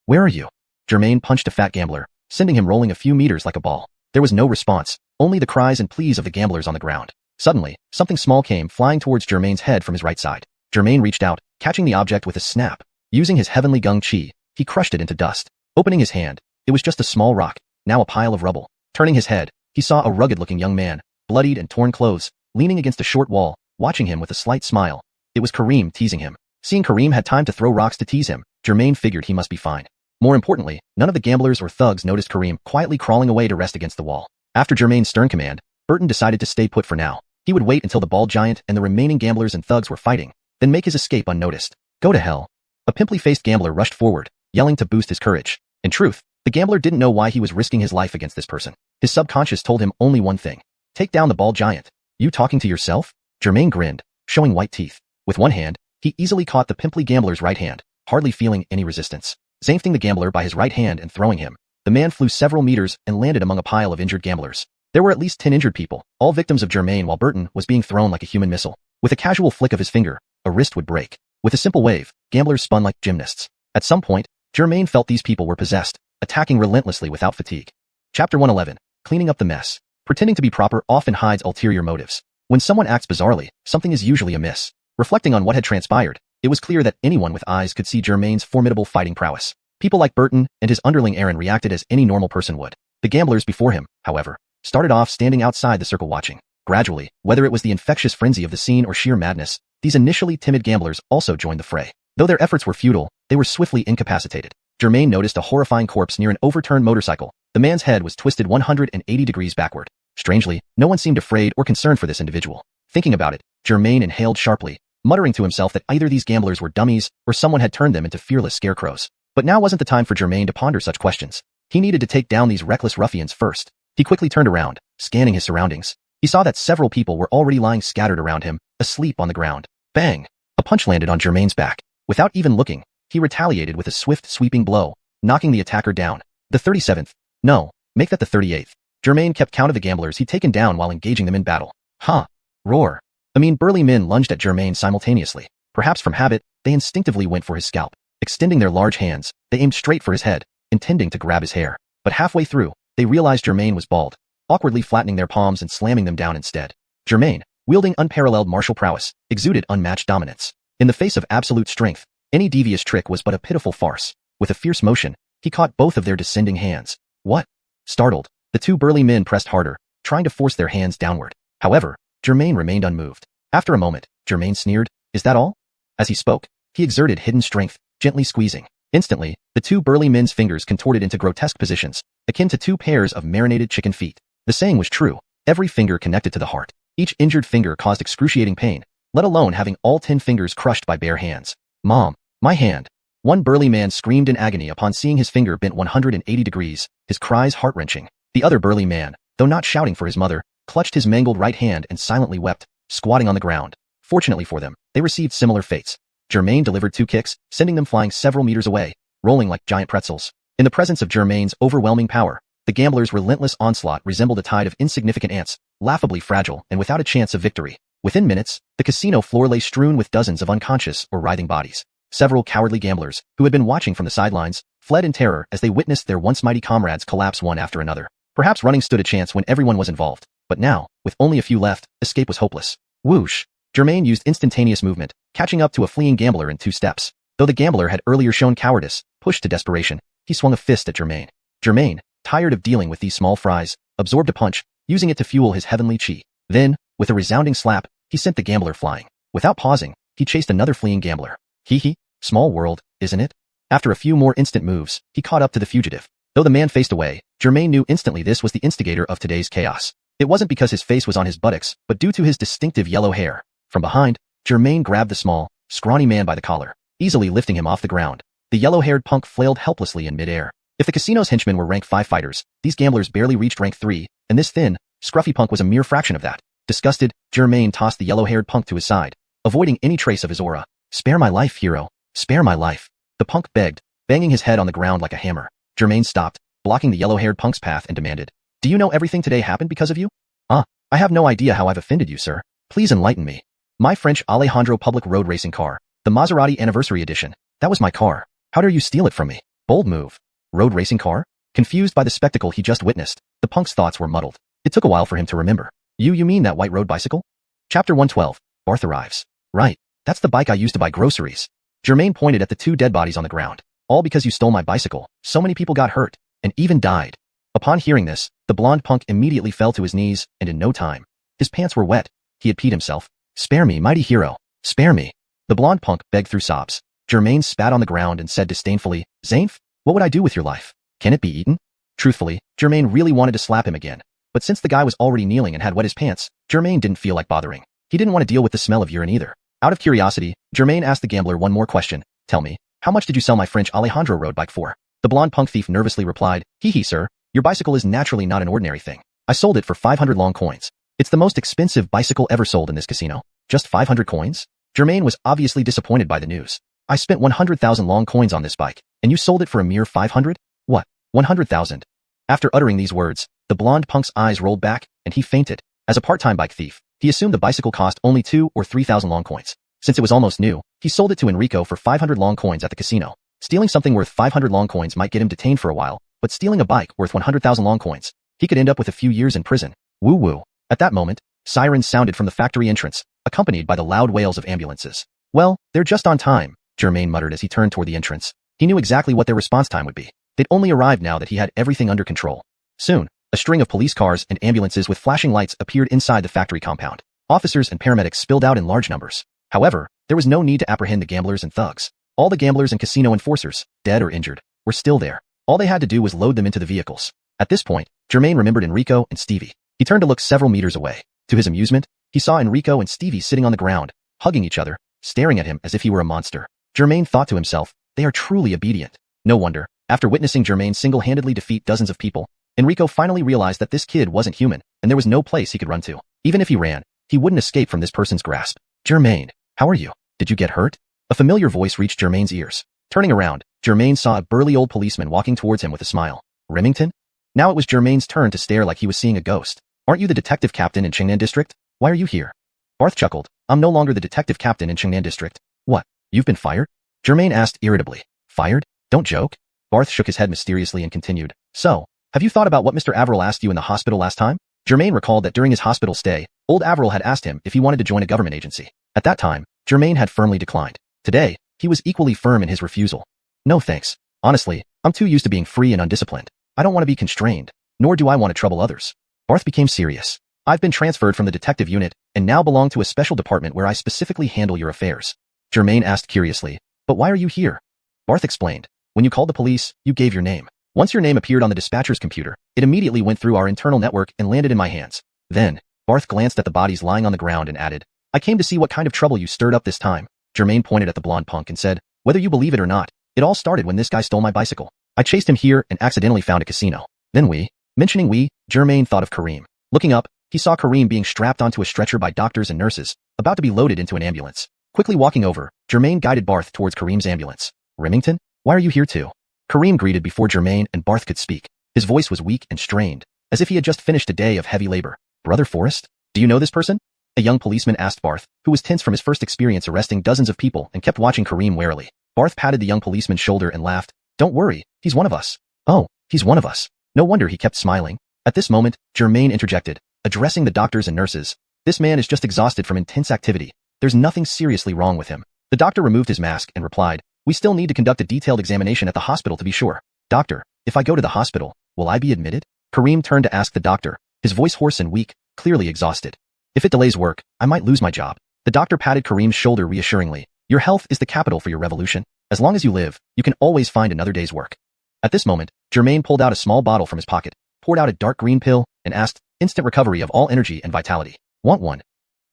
where are you? Germain punched a fat gambler, sending him rolling a few meters like a ball. There was no response, only the cries and pleas of the gamblers on the ground. Suddenly, something small came flying towards Germain's head from his right side. Germain reached out, catching the object with a snap. Using his heavenly gung chi, he crushed it into dust. Opening his hand, it was just a small rock, now a pile of rubble. Turning his head, he saw a rugged-looking young man, bloodied and torn clothes, leaning against a short wall, watching him with a slight smile. It was Kareem teasing him. Seeing Kareem had time to throw rocks to tease him, Germain figured he must be fine. More importantly, none of the gamblers or thugs noticed Kareem quietly crawling away to rest against the wall. After Germain's stern command, Burton decided to stay put for now. He would wait until the bald giant and the remaining gamblers and thugs were fighting, then make his escape unnoticed. Go to hell. A pimply-faced gambler rushed forward, yelling to boost his courage. In truth, the gambler didn't know why he was risking his life against this person. His subconscious told him only one thing. Take down the bald giant. You talking to yourself? Germain grinned, showing white teeth. With one hand, he easily caught the pimply gambler's right hand, hardly feeling any resistance. Zanfting the gambler by his right hand and throwing him, the man flew several meters and landed among a pile of injured gamblers. There were at least 10 injured people, all victims of Germain, while Burton was being thrown like a human missile. With a casual flick of his finger, a wrist would break. With a simple wave, gamblers spun like gymnasts. At some point, Germain felt these people were possessed, attacking relentlessly without fatigue. Chapter 111. Cleaning up the mess. Pretending to be proper often hides ulterior motives. When someone acts bizarrely, something is usually amiss. Reflecting on what had transpired, it was clear that anyone with eyes could see Germain's formidable fighting prowess. People like Burton and his underling Aaron reacted as any normal person would. The gamblers before him, however, started off standing outside the circle watching. Gradually, whether it was the infectious frenzy of the scene or sheer madness, these initially timid gamblers also joined the fray. Though their efforts were futile, they were swiftly incapacitated. Germain noticed a horrifying corpse near an overturned motorcycle. The man's head was twisted 180 degrees backward. Strangely, no one seemed afraid or concerned for this individual. Thinking about it, Germain inhaled sharply, muttering to himself that either these gamblers were dummies or someone had turned them into fearless scarecrows. But now wasn't the time for Germain to ponder such questions. He needed to take down these reckless ruffians first. He quickly turned around, scanning his surroundings. He saw that several people were already lying scattered around him, asleep on the ground. Bang! A punch landed on Germain's back. Without even looking, he retaliated with a swift, sweeping blow, knocking the attacker down. The 37th. No, make that the 38th. Germain kept count of the gamblers he'd taken down while engaging them in battle. Huh. Roar. Burly men lunged at Germain simultaneously. Perhaps from habit, they instinctively went for his scalp. Extending their large hands, they aimed straight for his head, intending to grab his hair. But halfway through, they realized Germain was bald, awkwardly flattening their palms and slamming them down instead. Germain, wielding unparalleled martial prowess, exuded unmatched dominance. In the face of absolute strength, any devious trick was but a pitiful farce. With a fierce motion, he caught both of their descending hands. What? Startled, the two burly men pressed harder, trying to force their hands downward. However, Germain remained unmoved. After a moment, Germain sneered, "Is that all?" As he spoke, he exerted hidden strength, gently squeezing. Instantly, the two burly men's fingers contorted into grotesque positions, akin to two pairs of marinated chicken feet. The saying was true, every finger connected to the heart. Each injured finger caused excruciating pain, let alone having all 10 fingers crushed by bare hands. "Mom, my hand." One burly man screamed in agony upon seeing his finger bent 180 degrees, his cries heart-wrenching. The other burly man, though not shouting for his mother, clutched his mangled right hand and silently wept, squatting on the ground. Fortunately for them, they received similar fates. Germain delivered 2 kicks, sending them flying several meters away, rolling like giant pretzels. In the presence of Germain's overwhelming power, the gambler's relentless onslaught resembled a tide of insignificant ants, laughably fragile and without a chance of victory. Within minutes, the casino floor lay strewn with dozens of unconscious or writhing bodies. Several cowardly gamblers, who had been watching from the sidelines, fled in terror as they witnessed their once mighty comrades collapse one after another. Perhaps running stood a chance when everyone was involved, but now, with only a few left, escape was hopeless. Whoosh! Germain used instantaneous movement, catching up to a fleeing gambler in 2 steps. Though the gambler had earlier shown cowardice, pushed to desperation, he swung a fist at Germain. Germain, tired of dealing with these small fries, absorbed a punch, using it to fuel his heavenly chi. Then, with a resounding slap, he sent the gambler flying. Without pausing, he chased another fleeing gambler. Hee, small world, isn't it? After a few more instant moves, he caught up to the fugitive. Though the man faced away, Germain knew instantly this was the instigator of today's chaos. It wasn't because his face was on his buttocks, but due to his distinctive yellow hair. From behind, Germain grabbed the small, scrawny man by the collar, easily lifting him off the ground. The yellow-haired punk flailed helplessly in midair. If the casino's henchmen were rank 5 fighters, these gamblers barely reached rank 3, and this thin, scruffy punk was a mere fraction of that. Disgusted, Germain tossed the yellow-haired punk to his side, avoiding any trace of his aura. "Spare my life, hero. Spare my life." The punk begged, banging his head on the ground like a hammer. Germain stopped, blocking the yellow-haired punk's path and demanded, "Do you know everything today happened because of you?" I have no idea how I've offended you, sir. Please enlighten me." "My French Alejandro public road racing car, the Maserati Anniversary Edition. That was my car. How dare you steal it from me?" Bold move. Road racing car? Confused by the spectacle he just witnessed, the punk's thoughts were muddled. It took a while for him to remember. You mean that white road bicycle?" Chapter 112. Barth arrives. "Right. That's the bike I used to buy groceries." Germain pointed at the 2 dead bodies on the ground. "All because you stole my bicycle. So many people got hurt, and even died." Upon hearing this, the blonde punk immediately fell to his knees, and in no time, his pants were wet. He had peed himself. "Spare me, mighty hero. Spare me." The blonde punk begged through sobs. Germain spat on the ground and said disdainfully, "Zainf, what would I do with your life? Can it be eaten?" Truthfully, Germain really wanted to slap him again. But since the guy was already kneeling and had wet his pants, Germain didn't feel like bothering. He didn't want to deal with the smell of urine either. Out of curiosity, Germain asked the gambler one more question. "Tell me, how much did you sell my French Alejandro road bike for?" The blonde punk thief nervously replied, "Hee, sir, your bicycle is naturally not an ordinary thing. I sold it for 500 long coins. It's the most expensive bicycle ever sold in this casino." "Just 500 coins?" Germain was obviously disappointed by the news. "I spent 100,000 long coins on this bike, and you sold it for a mere 500? What, 100,000? After uttering these words, the blonde punk's eyes rolled back, and he fainted. As a part-time bike thief, he assumed the bicycle cost only 2 or 3,000 long coins. Since it was almost new, he sold it to Enrico for 500 long coins at the casino. Stealing something worth 500 long coins might get him detained for a while, but stealing a bike worth 100,000 long coins, he could end up with a few years in prison. Woo-woo. At that moment, sirens sounded from the factory entrance, accompanied by the loud wails of ambulances. "Well, they're just on time," Germain muttered as he turned toward the entrance. He knew exactly what their response time would be. They'd only arrived now that he had everything under control. Soon, a string of police cars and ambulances with flashing lights appeared inside the factory compound. Officers and paramedics spilled out in large numbers. However, there was no need to apprehend the gamblers and thugs. All the gamblers and casino enforcers, dead or injured, were still there. All they had to do was load them into the vehicles. At this point, Germain remembered Enrico and Stevie. He turned to look several meters away. To his amusement, he saw Enrico and Stevie sitting on the ground, hugging each other, staring at him as if he were a monster. Germain thought to himself, they are truly obedient. No wonder, after witnessing Germain single-handedly defeat dozens of people, Enrico finally realized that this kid wasn't human, and there was no place he could run to. Even if he ran, he wouldn't escape from this person's grasp. "Germain, how are you? Did you get hurt?" A familiar voice reached Germain's ears. Turning around, Germain saw a burly old policeman walking towards him with a smile. "Remington?" Now it was Germain's turn to stare like he was seeing a ghost. "Aren't you the detective captain in Chengnan District? Why are you here?" Barth chuckled. "I'm no longer the detective captain in Chengnan District." "What? You've been fired?" Germain asked irritably. "Fired? Don't joke." Barth shook his head mysteriously and continued. "So, have you thought about what Mr. Averill asked you in the hospital last time?" Germain recalled that during his hospital stay, old Averill had asked him if he wanted to join a government agency. At that time, Germain had firmly declined. Today, he was equally firm in his refusal. "No thanks. Honestly, I'm too used to being free and undisciplined. I don't want to be constrained, nor do I want to trouble others." Barth became serious. "I've been transferred from the detective unit, and now belong to a special department where I specifically handle your affairs." Germain asked curiously, "But why are you here?" Barth explained. "When you called the police, you gave your name. Once your name appeared on the dispatcher's computer, it immediately went through our internal network and landed in my hands. Then," Barth glanced at the bodies lying on the ground and added, "I came to see what kind of trouble you stirred up this time." Germain pointed at the blonde punk and said, "Whether you believe it or not, it all started when this guy stole my bicycle. I chased him here and accidentally found a casino. Then mentioning Germain thought of Kareem. Looking up, he saw Kareem being strapped onto a stretcher by doctors and nurses, about to be loaded into an ambulance. Quickly walking over, Germain guided Barth towards Kareem's ambulance. "Remington, why are you here too?" Kareem greeted before Germain and Barth could speak. His voice was weak and strained, as if he had just finished a day of heavy labor. Brother Forrest? Do you know this person? A young policeman asked Barth, who was tense from his first experience arresting dozens of people and kept watching Kareem warily. Barth patted the young policeman's shoulder and laughed. Don't worry, he's one of us. Oh, he's one of us. No wonder he kept smiling. At this moment, Germain interjected, addressing the doctors and nurses. This man is just exhausted from intense activity. There's nothing seriously wrong with him. The doctor removed his mask and replied, we still need to conduct a detailed examination at the hospital to be sure. Doctor, if I go to the hospital, will I be admitted? Kareem turned to ask the doctor, his voice hoarse and weak, clearly exhausted. If it delays work, I might lose my job. The doctor patted Kareem's shoulder reassuringly. Your health is the capital for your revolution. As long as you live, you can always find another day's work. At this moment, Germain pulled out a small bottle from his pocket, poured out a dark green pill, and asked, instant recovery of all energy and vitality. Want one?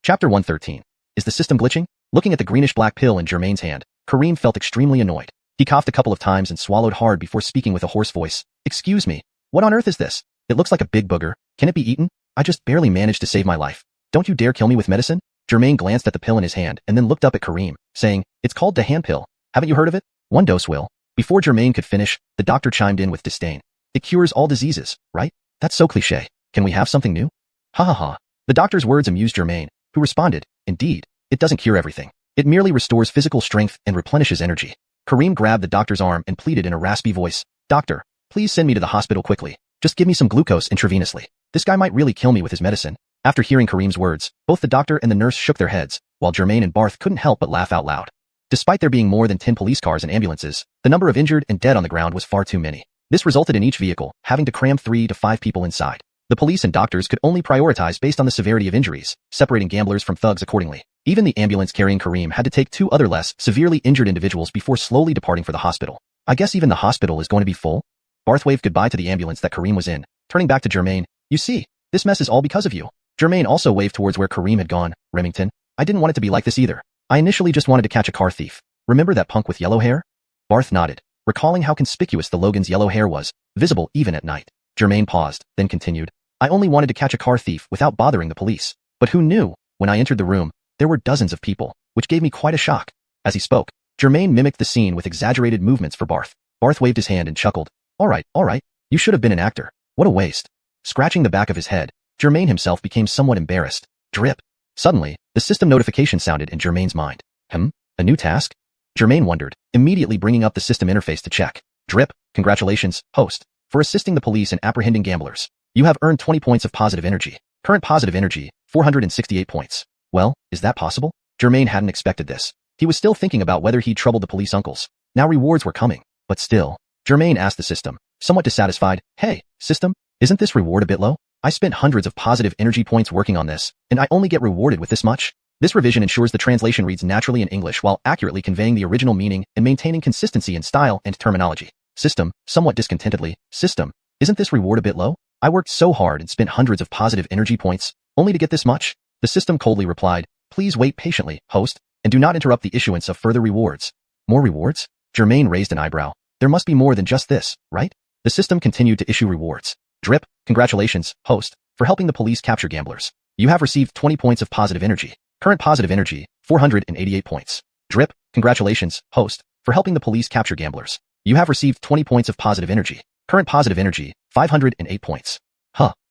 Chapter 113. Is the system glitching? Looking at the greenish-black pill in Germain's hand, Kareem felt extremely annoyed. He coughed a couple of times and swallowed hard before speaking with a hoarse voice. Excuse me, what on earth is this? It looks like a big booger. Can it be eaten? I just barely managed to save my life. Don't you dare kill me with medicine? Germain glanced at the pill in his hand and then looked up at Kareem, saying, it's called the hand pill. Haven't you heard of it? One dose will. Before Germain could finish, the doctor chimed in with disdain. It cures all diseases, right? That's so cliché. Can we have something new? Ha ha ha. The doctor's words amused Germain, who responded, indeed, it doesn't cure everything. It merely restores physical strength and replenishes energy. Kareem grabbed the doctor's arm and pleaded in a raspy voice, Doctor, please send me to the hospital quickly. Just give me some glucose intravenously. This guy might really kill me with his medicine. After hearing Kareem's words, both the doctor and the nurse shook their heads, while Germain and Barth couldn't help but laugh out loud. Despite there being more than 10 police cars and ambulances, the number of injured and dead on the ground was far too many. This resulted in each vehicle having to cram 3 to 5 people inside. The police and doctors could only prioritize based on the severity of injuries, separating gamblers from thugs accordingly. Even the ambulance carrying Kareem had to take 2 other less severely injured individuals before slowly departing for the hospital. I guess even the hospital is going to be full? Barth waved goodbye to the ambulance that Kareem was in, turning back to Germain. You see, this mess is all because of you. Germain also waved towards where Kareem had gone. Remington, I didn't want it to be like this either. I initially just wanted to catch a car thief. Remember that punk with yellow hair? Barth nodded, recalling how conspicuous the Logan's yellow hair was, visible even at night. Germain paused, then continued. I only wanted to catch a car thief without bothering the police. But who knew? When I entered the room, there were dozens of people, which gave me quite a shock. As he spoke, Germain mimicked the scene with exaggerated movements for Barth. Barth waved his hand and chuckled. All right. You should have been an actor. What a waste. Scratching the back of his head, Germain himself became somewhat embarrassed. Drip. Suddenly, the system notification sounded in Germain's mind. A new task? Germain wondered, immediately bringing up the system interface to check. Drip. Congratulations, host, for assisting the police in apprehending gamblers. You have earned 20 points of positive energy. Current positive energy, 468 points. Well, is that possible? Germain hadn't expected this. He was still thinking about whether he'd troubled the police uncles. Now rewards were coming. But still, Germain asked the system, somewhat dissatisfied, Hey, system, isn't this reward a bit low? I spent hundreds of positive energy points working on this, and I only get rewarded with this much? This revision ensures the translation reads naturally in English while accurately conveying the original meaning and maintaining consistency in style and terminology. System, somewhat discontentedly, System, isn't this reward a bit low? I worked so hard and spent hundreds of positive energy points, only to get this much? The system coldly replied, Please wait patiently, host, and do not interrupt the issuance of further rewards. More rewards? Germain raised an eyebrow. There must be more than just this, right? The system continued to issue rewards. Drip, congratulations, host, for helping the police capture gamblers. You have received 20 points of positive energy. Current positive energy, 488 points. Drip, congratulations, host, for helping the police capture gamblers. You have received 20 points of positive energy. Current positive energy, 508 points.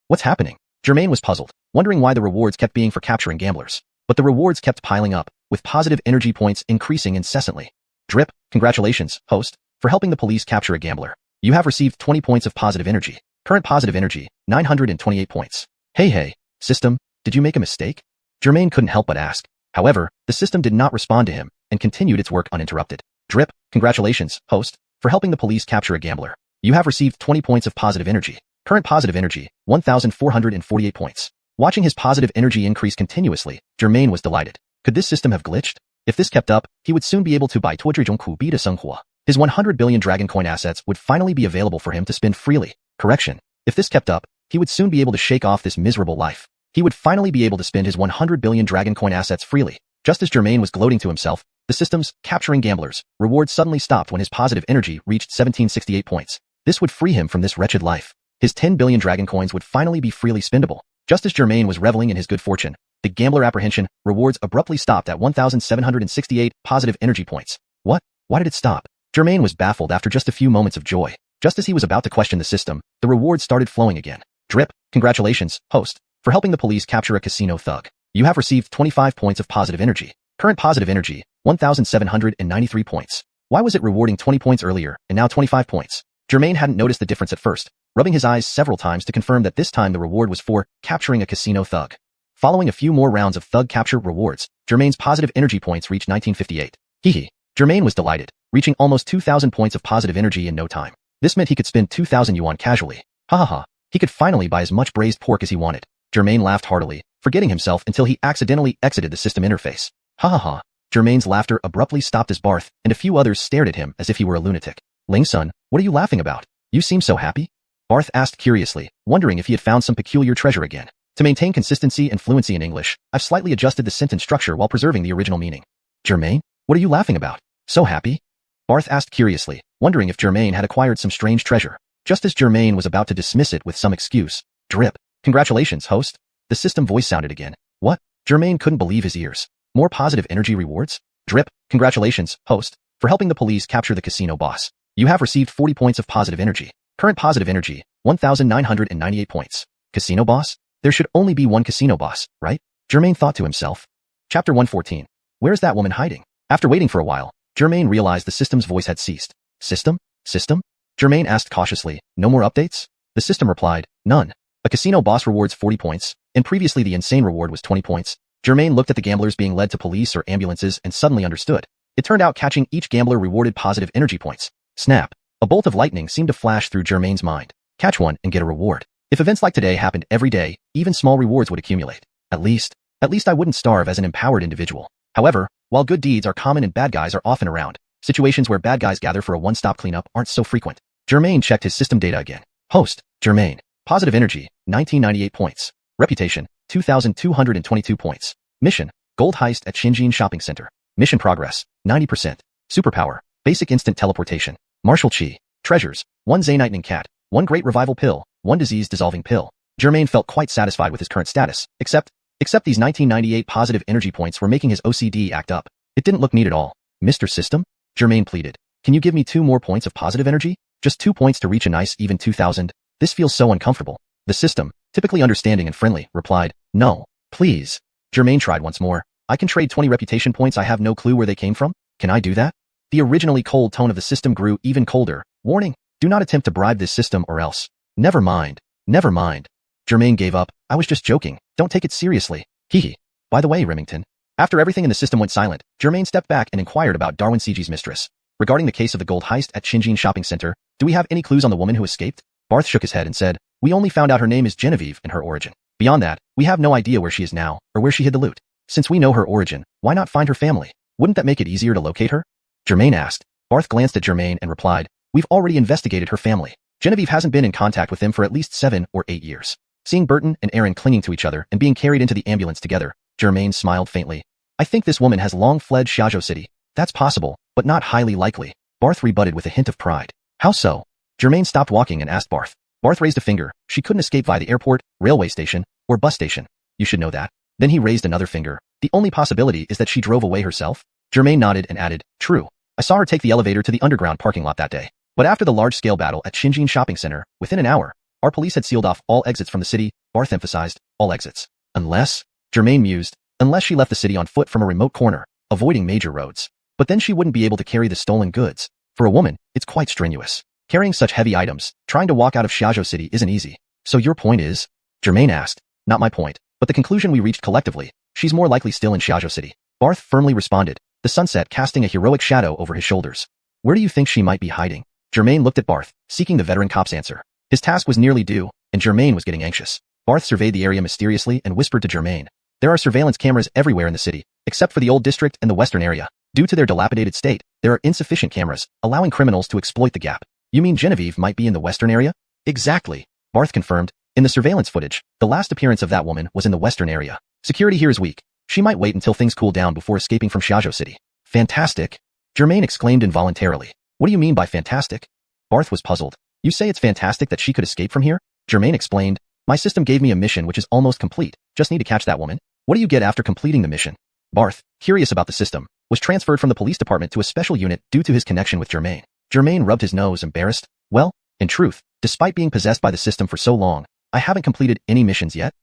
What's happening? Germain was puzzled, wondering why the rewards kept being for capturing gamblers. But the rewards kept piling up, with positive energy points increasing incessantly. Drip, congratulations, host, for helping the police capture a gambler. You have received 20 points of positive energy. Current positive energy, 928 points. Hey, system, did you make a mistake? Germain couldn't help but ask. However, the system did not respond to him and continued its work uninterrupted. Drip, congratulations, host, for helping the police capture a gambler. You have received 20 points of positive energy. Current positive energy, 1,448 points. Watching his positive energy increase continuously, Germain was delighted. Could this system have glitched? If this kept up, he would soon be able to buy 这种苦逼的生活. His 100 billion dragon coin assets would finally be available for him to spend freely. Correction. If this kept up, he would soon be able to shake off this miserable life. He would finally be able to spend his 100 billion dragon coin assets freely. Just as Germain was gloating to himself, the system's capturing gamblers reward suddenly stopped when his positive energy reached 1768 points. This would free him from this wretched life. His 10 billion dragon coins would finally be freely spendable. Just as Germain was reveling in his good fortune, the gambler apprehension rewards abruptly stopped at 1,768 positive energy points. What? Why did it stop? Germain was baffled after just a few moments of joy. Just as he was about to question the system, the rewards started flowing again. Drip, congratulations, host, for helping the police capture a casino thug. You have received 25 points of positive energy. Current positive energy, 1,793 points. Why was it rewarding 20 points earlier and now 25 points? Germain hadn't noticed the difference at first, rubbing his eyes several times to confirm that this time the reward was for capturing a casino thug. Following a few more rounds of thug capture rewards, Germain's positive energy points reached 1958. Hehe. Germain was delighted, reaching almost 2,000 points of positive energy in no time. This meant he could spend 2,000 yuan casually. Ha ha ha. He could finally buy as much braised pork as he wanted. Germain laughed heartily, forgetting himself until he accidentally exited the system interface. Ha ha ha. Germain's laughter abruptly stopped as Barth and a few others stared at him as if he were a lunatic. Ling Sun, what are you laughing about? You seem so happy? Barth asked curiously, wondering if he had found some peculiar treasure again. To maintain consistency and fluency in English, I've slightly adjusted the sentence structure while preserving the original meaning. Germain, what are you laughing about? So happy? Barth asked curiously, wondering if Germain had acquired some strange treasure. Just as Germain was about to dismiss it with some excuse. Drip. Congratulations, host. The system voice sounded again. What? Germain couldn't believe his ears. More positive energy rewards? Drip. Congratulations, host, for helping the police capture the casino boss. You have received 40 points of positive energy. Current positive energy, 1,998 points. Casino boss? There should only be one casino boss, right? Germain thought to himself. Chapter 114. Where's that woman hiding? After waiting for a while, Germain realized the system's voice had ceased. System? System? Germain asked cautiously, no more updates? The system replied, none. A casino boss rewards 40 points, and previously the insane reward was 20 points. Germain looked at the gamblers being led to police or ambulances and suddenly understood. It turned out catching each gambler rewarded positive energy points. Snap. A bolt of lightning seemed to flash through Germain's mind. Catch one and get a reward. If events like today happened every day, even small rewards would accumulate. At least I wouldn't starve as an empowered individual. However, while good deeds are common and bad guys are often around, situations where bad guys gather for a one-stop cleanup aren't so frequent. Germain checked his system data again. Host, Germain. Positive energy, 1998 points. Reputation, 2,222 points. Mission, gold heist at Xiuxian shopping center. Mission progress, 90%. Superpower, basic instant teleportation. Martial chi. Treasures, 1 Zaynightening cat, 1 great revival pill, 1 disease dissolving pill. Germain felt quite satisfied with his current status, except these 1998 positive energy points were making his OCD act up. It didn't look neat at all. Mr. System? Germain pleaded. Can you give me 2 more points of positive energy? Just 2 points to reach a nice even 2,000. This feels so uncomfortable. The system, typically understanding and friendly, replied, no, please. Germain tried once more. I can trade 20 reputation points I have no clue where they came from? Can I do that? The originally cold tone of the system grew even colder. Warning, do not attempt to bribe this system or else. Never mind. Never mind. Germain gave up. I was just joking. Don't take it seriously. Hehe. By the way, Remington. After everything in the system went silent, Germain stepped back and inquired about Darwin CG's mistress. Regarding the case of the gold heist at Xiuxian shopping center, do we have any clues on the woman who escaped? Barth shook his head and said, we only found out her name is Genevieve and her origin. Beyond that, we have no idea where she is now, or where she hid the loot. Since we know her origin, why not find her family? Wouldn't that make it easier to locate her? Germain asked. Barth glanced at Germain and replied, we've already investigated her family. Genevieve hasn't been in contact with them for at least 7 or 8 years. Seeing Burton and Aaron clinging to each other and being carried into the ambulance together, Germain smiled faintly. I think this woman has long fled Xiaozhou City. That's possible, but not highly likely. Barth rebutted with a hint of pride. How so? Germain stopped walking and asked Barth. Barth raised a finger. She couldn't escape via the airport, railway station, or bus station. You should know that. Then he raised another finger. The only possibility is that she drove away herself? Germain nodded and added, true. I saw her take the elevator to the underground parking lot that day. But after the large-scale battle at Xiuxian shopping center, within an hour, our police had sealed off all exits from the city. Barth emphasized, all exits. Unless, Germain mused, unless she left the city on foot from a remote corner, avoiding major roads. But then she wouldn't be able to carry the stolen goods. For a woman, it's quite strenuous. Carrying such heavy items, trying to walk out of Xiaozhou City isn't easy. So your point is? Germain asked. Not my point, but the conclusion we reached collectively. She's more likely still in Xiaozhou City. Barth firmly responded, the sunset casting a heroic shadow over his shoulders. Where do you think she might be hiding? Germain looked at Barth, seeking the veteran cop's answer. His task was nearly due, and Germain was getting anxious. Barth surveyed the area mysteriously and whispered to Germain. There are surveillance cameras everywhere in the city, except for the old district and the western area. Due to their dilapidated state, there are insufficient cameras, allowing criminals to exploit the gap. You mean Genevieve might be in the western area? Exactly. Barth confirmed. In the surveillance footage, the last appearance of that woman was in the western area. Security here is weak. She might wait until things cool down before escaping from Xiaozhou City. Fantastic. Germain exclaimed involuntarily. What do you mean by fantastic? Barth was puzzled. You say it's fantastic that she could escape from here? Germain explained. My system gave me a mission which is almost complete. Just need to catch that woman. What do you get after completing the mission? Barth, curious about the system, was transferred from the police department to a special unit due to his connection with Germain. Germain rubbed his nose, embarrassed. Well, in truth, despite being possessed by the system for so long, I haven't completed any missions yet.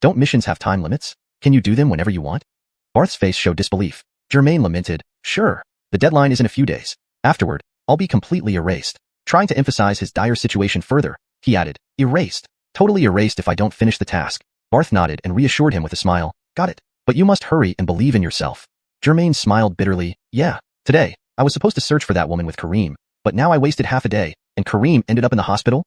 Don't missions have time limits? Can you do them whenever you want? Barth's face showed disbelief. Germain lamented, sure. The deadline is in a few days. Afterward, I'll be completely erased. Trying to emphasize his dire situation further, he added, erased. Totally erased if I don't finish the task. Barth nodded and reassured him with a smile. Got it. But you must hurry and believe in yourself. Germain smiled bitterly. Yeah, today, I was supposed to search for that woman with Kareem, but now I wasted half a day, and Kareem ended up in the hospital?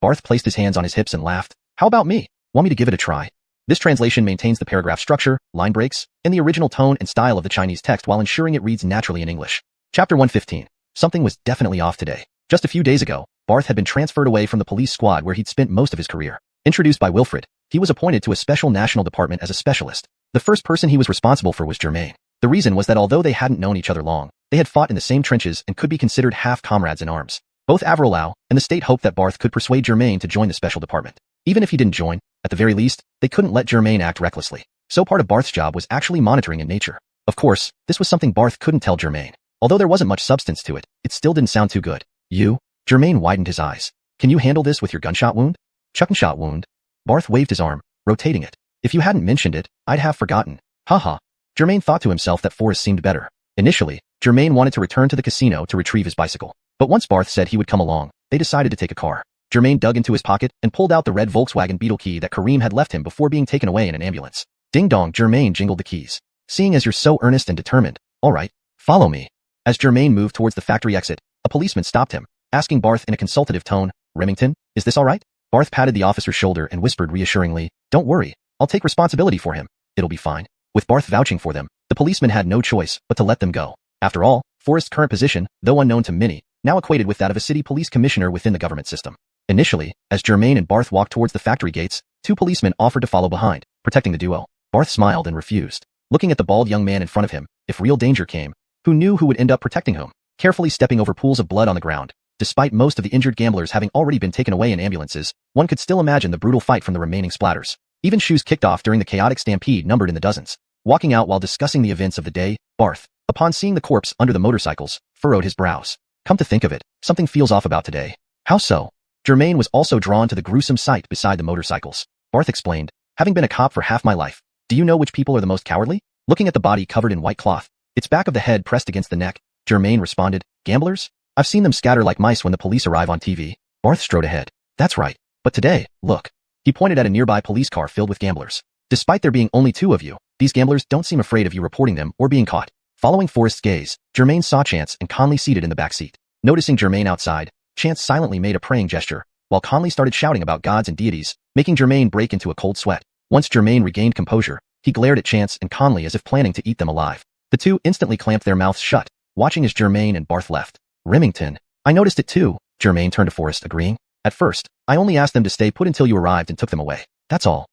Barth placed his hands on his hips and laughed. How about me? Want me to give it a try? This translation maintains the paragraph structure, line breaks, and the original tone and style of the Chinese text while ensuring it reads naturally in English. Chapter 115. Something was definitely off today. Just a few days ago, Barth had been transferred away from the police squad where he'd spent most of his career. Introduced by Wilfred, he was appointed to a special national department as a specialist. The first person he was responsible for was Germain. The reason was that although they hadn't known each other long, they had fought in the same trenches and could be considered half-comrades in arms. Both Avrolao and the state hoped that Barth could persuade Germain to join the special department. Even if he didn't join, at the very least, they couldn't let Germain act recklessly. So part of Barth's job was actually monitoring in nature. Of course, this was something Barth couldn't tell Germain. Although there wasn't much substance to it, it still didn't sound too good. You? Germain widened his eyes. Can you handle this with your gunshot wound? Xiuxian wound? Barth waved his arm, rotating it. If you hadn't mentioned it, I'd have forgotten. Haha. Germain thought to himself that forest seemed better. Initially, Germain wanted to return to the casino to retrieve his bicycle. But once Barth said he would come along, they decided to take a car. Germain dug into his pocket and pulled out the red Volkswagen Beetle key that Kareem had left him before being taken away in an ambulance. Ding dong, Germain jingled the keys. Seeing as you're so earnest and determined, all right, follow me. As Germain moved towards the factory exit, a policeman stopped him, asking Barth in a consultative tone, Remington, is this all right? Barth patted the officer's shoulder and whispered reassuringly, don't worry, I'll take responsibility for him. It'll be fine. With Barth vouching for them, the policeman had no choice but to let them go. After all, Forrest's current position, though unknown to many, now equated with that of a city police commissioner within the government system. Initially, as Germain and Barth walked towards the factory gates, two policemen offered to follow behind, protecting the duo. Barth smiled and refused. Looking at the bald young man in front of him, if real danger came, who knew who would end up protecting whom? Carefully stepping over pools of blood on the ground, despite most of the injured gamblers having already been taken away in ambulances, one could still imagine the brutal fight from the remaining splatters. Even shoes kicked off during the chaotic stampede numbered in the dozens. Walking out while discussing the events of the day, Barth, upon seeing the corpse under the motorcycles, furrowed his brows. Come to think of it, something feels off about today. How so? Germain was also drawn to the gruesome sight beside the motorcycles. Barth explained, having been a cop for half my life, do you know which people are the most cowardly? Looking at the body covered in white cloth, its back of the head pressed against the neck, Germain responded, gamblers? I've seen them scatter like mice when the police arrive on TV. Barth strode ahead. That's right. But today, look. He pointed at a nearby police car filled with gamblers. Despite there being only two of you, these gamblers don't seem afraid of you reporting them or being caught. Following Forrest's gaze, Germain saw Chance and Conley seated in the back seat. Noticing Germain outside, Chance silently made a praying gesture, while Conley started shouting about gods and deities, making Germain break into a cold sweat. Once Germain regained composure, he glared at Chance and Conley as if planning to eat them alive. The two instantly clamped their mouths shut, watching as Germain and Barth left. Remington. I noticed it too, Germain turned to Forrest, agreeing. At first, I only asked them to stay put until you arrived and took them away. That's all.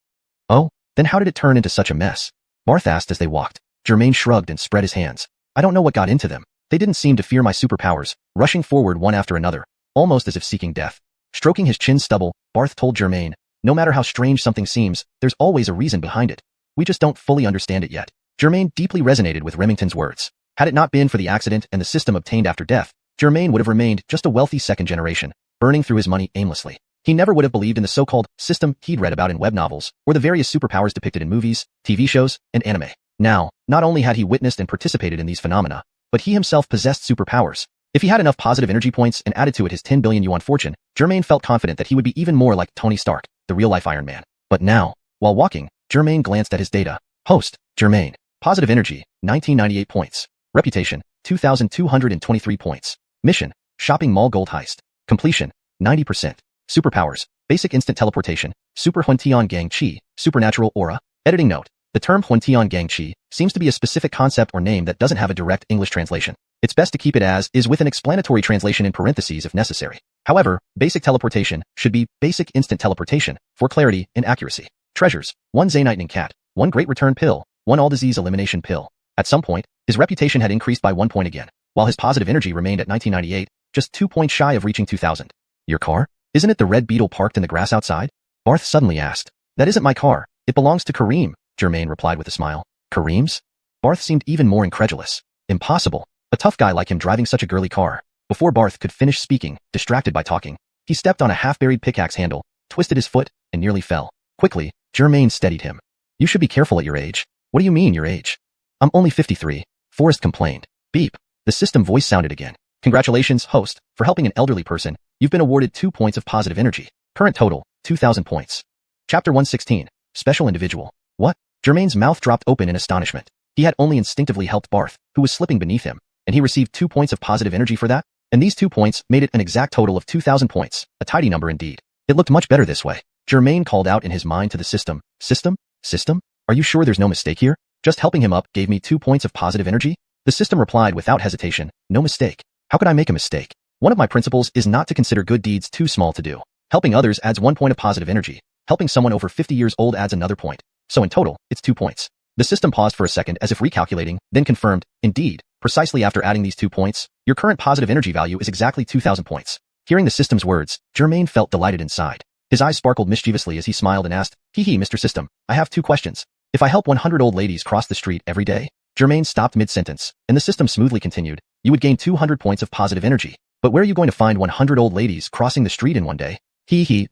Oh, then how did it turn into such a mess? Barth asked as they walked. Germain shrugged and spread his hands. I don't know what got into them. They didn't seem to fear my superpowers, rushing forward one after another, almost as if seeking death. Stroking his chin stubble, Barth told Germain, no matter how strange something seems, there's always a reason behind it. We just don't fully understand it yet. Germain deeply resonated with Remington's words. Had it not been for the accident and the system obtained after death, Germain would have remained just a wealthy second generation, burning through his money aimlessly. He never would have believed in the so-called system he'd read about in web novels, or the various superpowers depicted in movies, TV shows, and anime. Now, not only had he witnessed and participated in these phenomena, but he himself possessed superpowers. If he had enough positive energy points and added to it his 10 billion yuan fortune, Germain felt confident that he would be even more like Tony Stark, the real-life Iron Man. But now, while walking, Germain glanced at his data. Host, Germain. Positive energy, 1998 points. Reputation, 2,223 points. Mission, shopping mall gold heist. Completion, 90%. Superpowers, basic instant teleportation, super Huantian Gang Chi, supernatural aura. Editing note. The term Huantian Gang Chi seems to be a specific concept or name that doesn't have a direct English translation. It's best to keep it as is with an explanatory translation in parentheses if necessary. However, basic teleportation should be basic instant teleportation for clarity and accuracy. Treasures, 1 Zainitening cat, 1 Great Return pill, 1 all disease elimination pill. At some point, his reputation had increased by 1 point again, while his positive energy remained at 1998, just 2 points shy of reaching 2000. Your car? Isn't it the red beetle parked in the grass outside? Barth suddenly asked. That isn't my car. It belongs to Kareem, Germain replied with a smile. Kareem's? Barth seemed even more incredulous. Impossible. A tough guy like him driving such a girly car. Before Barth could finish speaking, distracted by talking, he stepped on a half-buried pickaxe handle, twisted his foot, and nearly fell. Quickly, Germain steadied him. You should be careful at your age. What do you mean, your age? I'm only 53, Forrest complained. Beep. The system voice sounded again. Congratulations, host, for helping an elderly person. You've been awarded 2 points of positive energy. Current total, 2,000 points. Chapter 116. Special Individual. What? Germain's mouth dropped open in astonishment. He had only instinctively helped Barth, who was slipping beneath him, and he received 2 points of positive energy for that? And these 2 points made it an exact total of 2,000 points, a tidy number indeed. It looked much better this way. Germain called out in his mind to the system. System? System? Are you sure there's no mistake here? Just helping him up gave me 2 points of positive energy? The system replied without hesitation. No mistake. How could I make a mistake? One of my principles is not to consider good deeds too small to do. Helping others adds 1 point of positive energy. Helping someone over 50 years old adds another point. So in total, it's 2 points. The system paused for a second as if recalculating, then confirmed, indeed, precisely after adding these 2 points, your current positive energy value is exactly 2,000 points. Hearing the system's words, Germain felt delighted inside. His eyes sparkled mischievously as he smiled and asked, Hee, Mr. System, I have 2 questions. If I help 100 old ladies cross the street every day, Germain stopped mid-sentence, and the system smoothly continued, you would gain 200 points of positive energy. But where are you going to find 100 old ladies crossing the street in one day?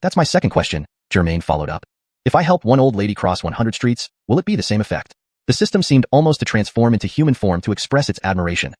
That's my second question, Germain followed up. If I help 1 old lady cross 100 streets, will it be the same effect? The system seemed almost to transform into human form to express its admiration.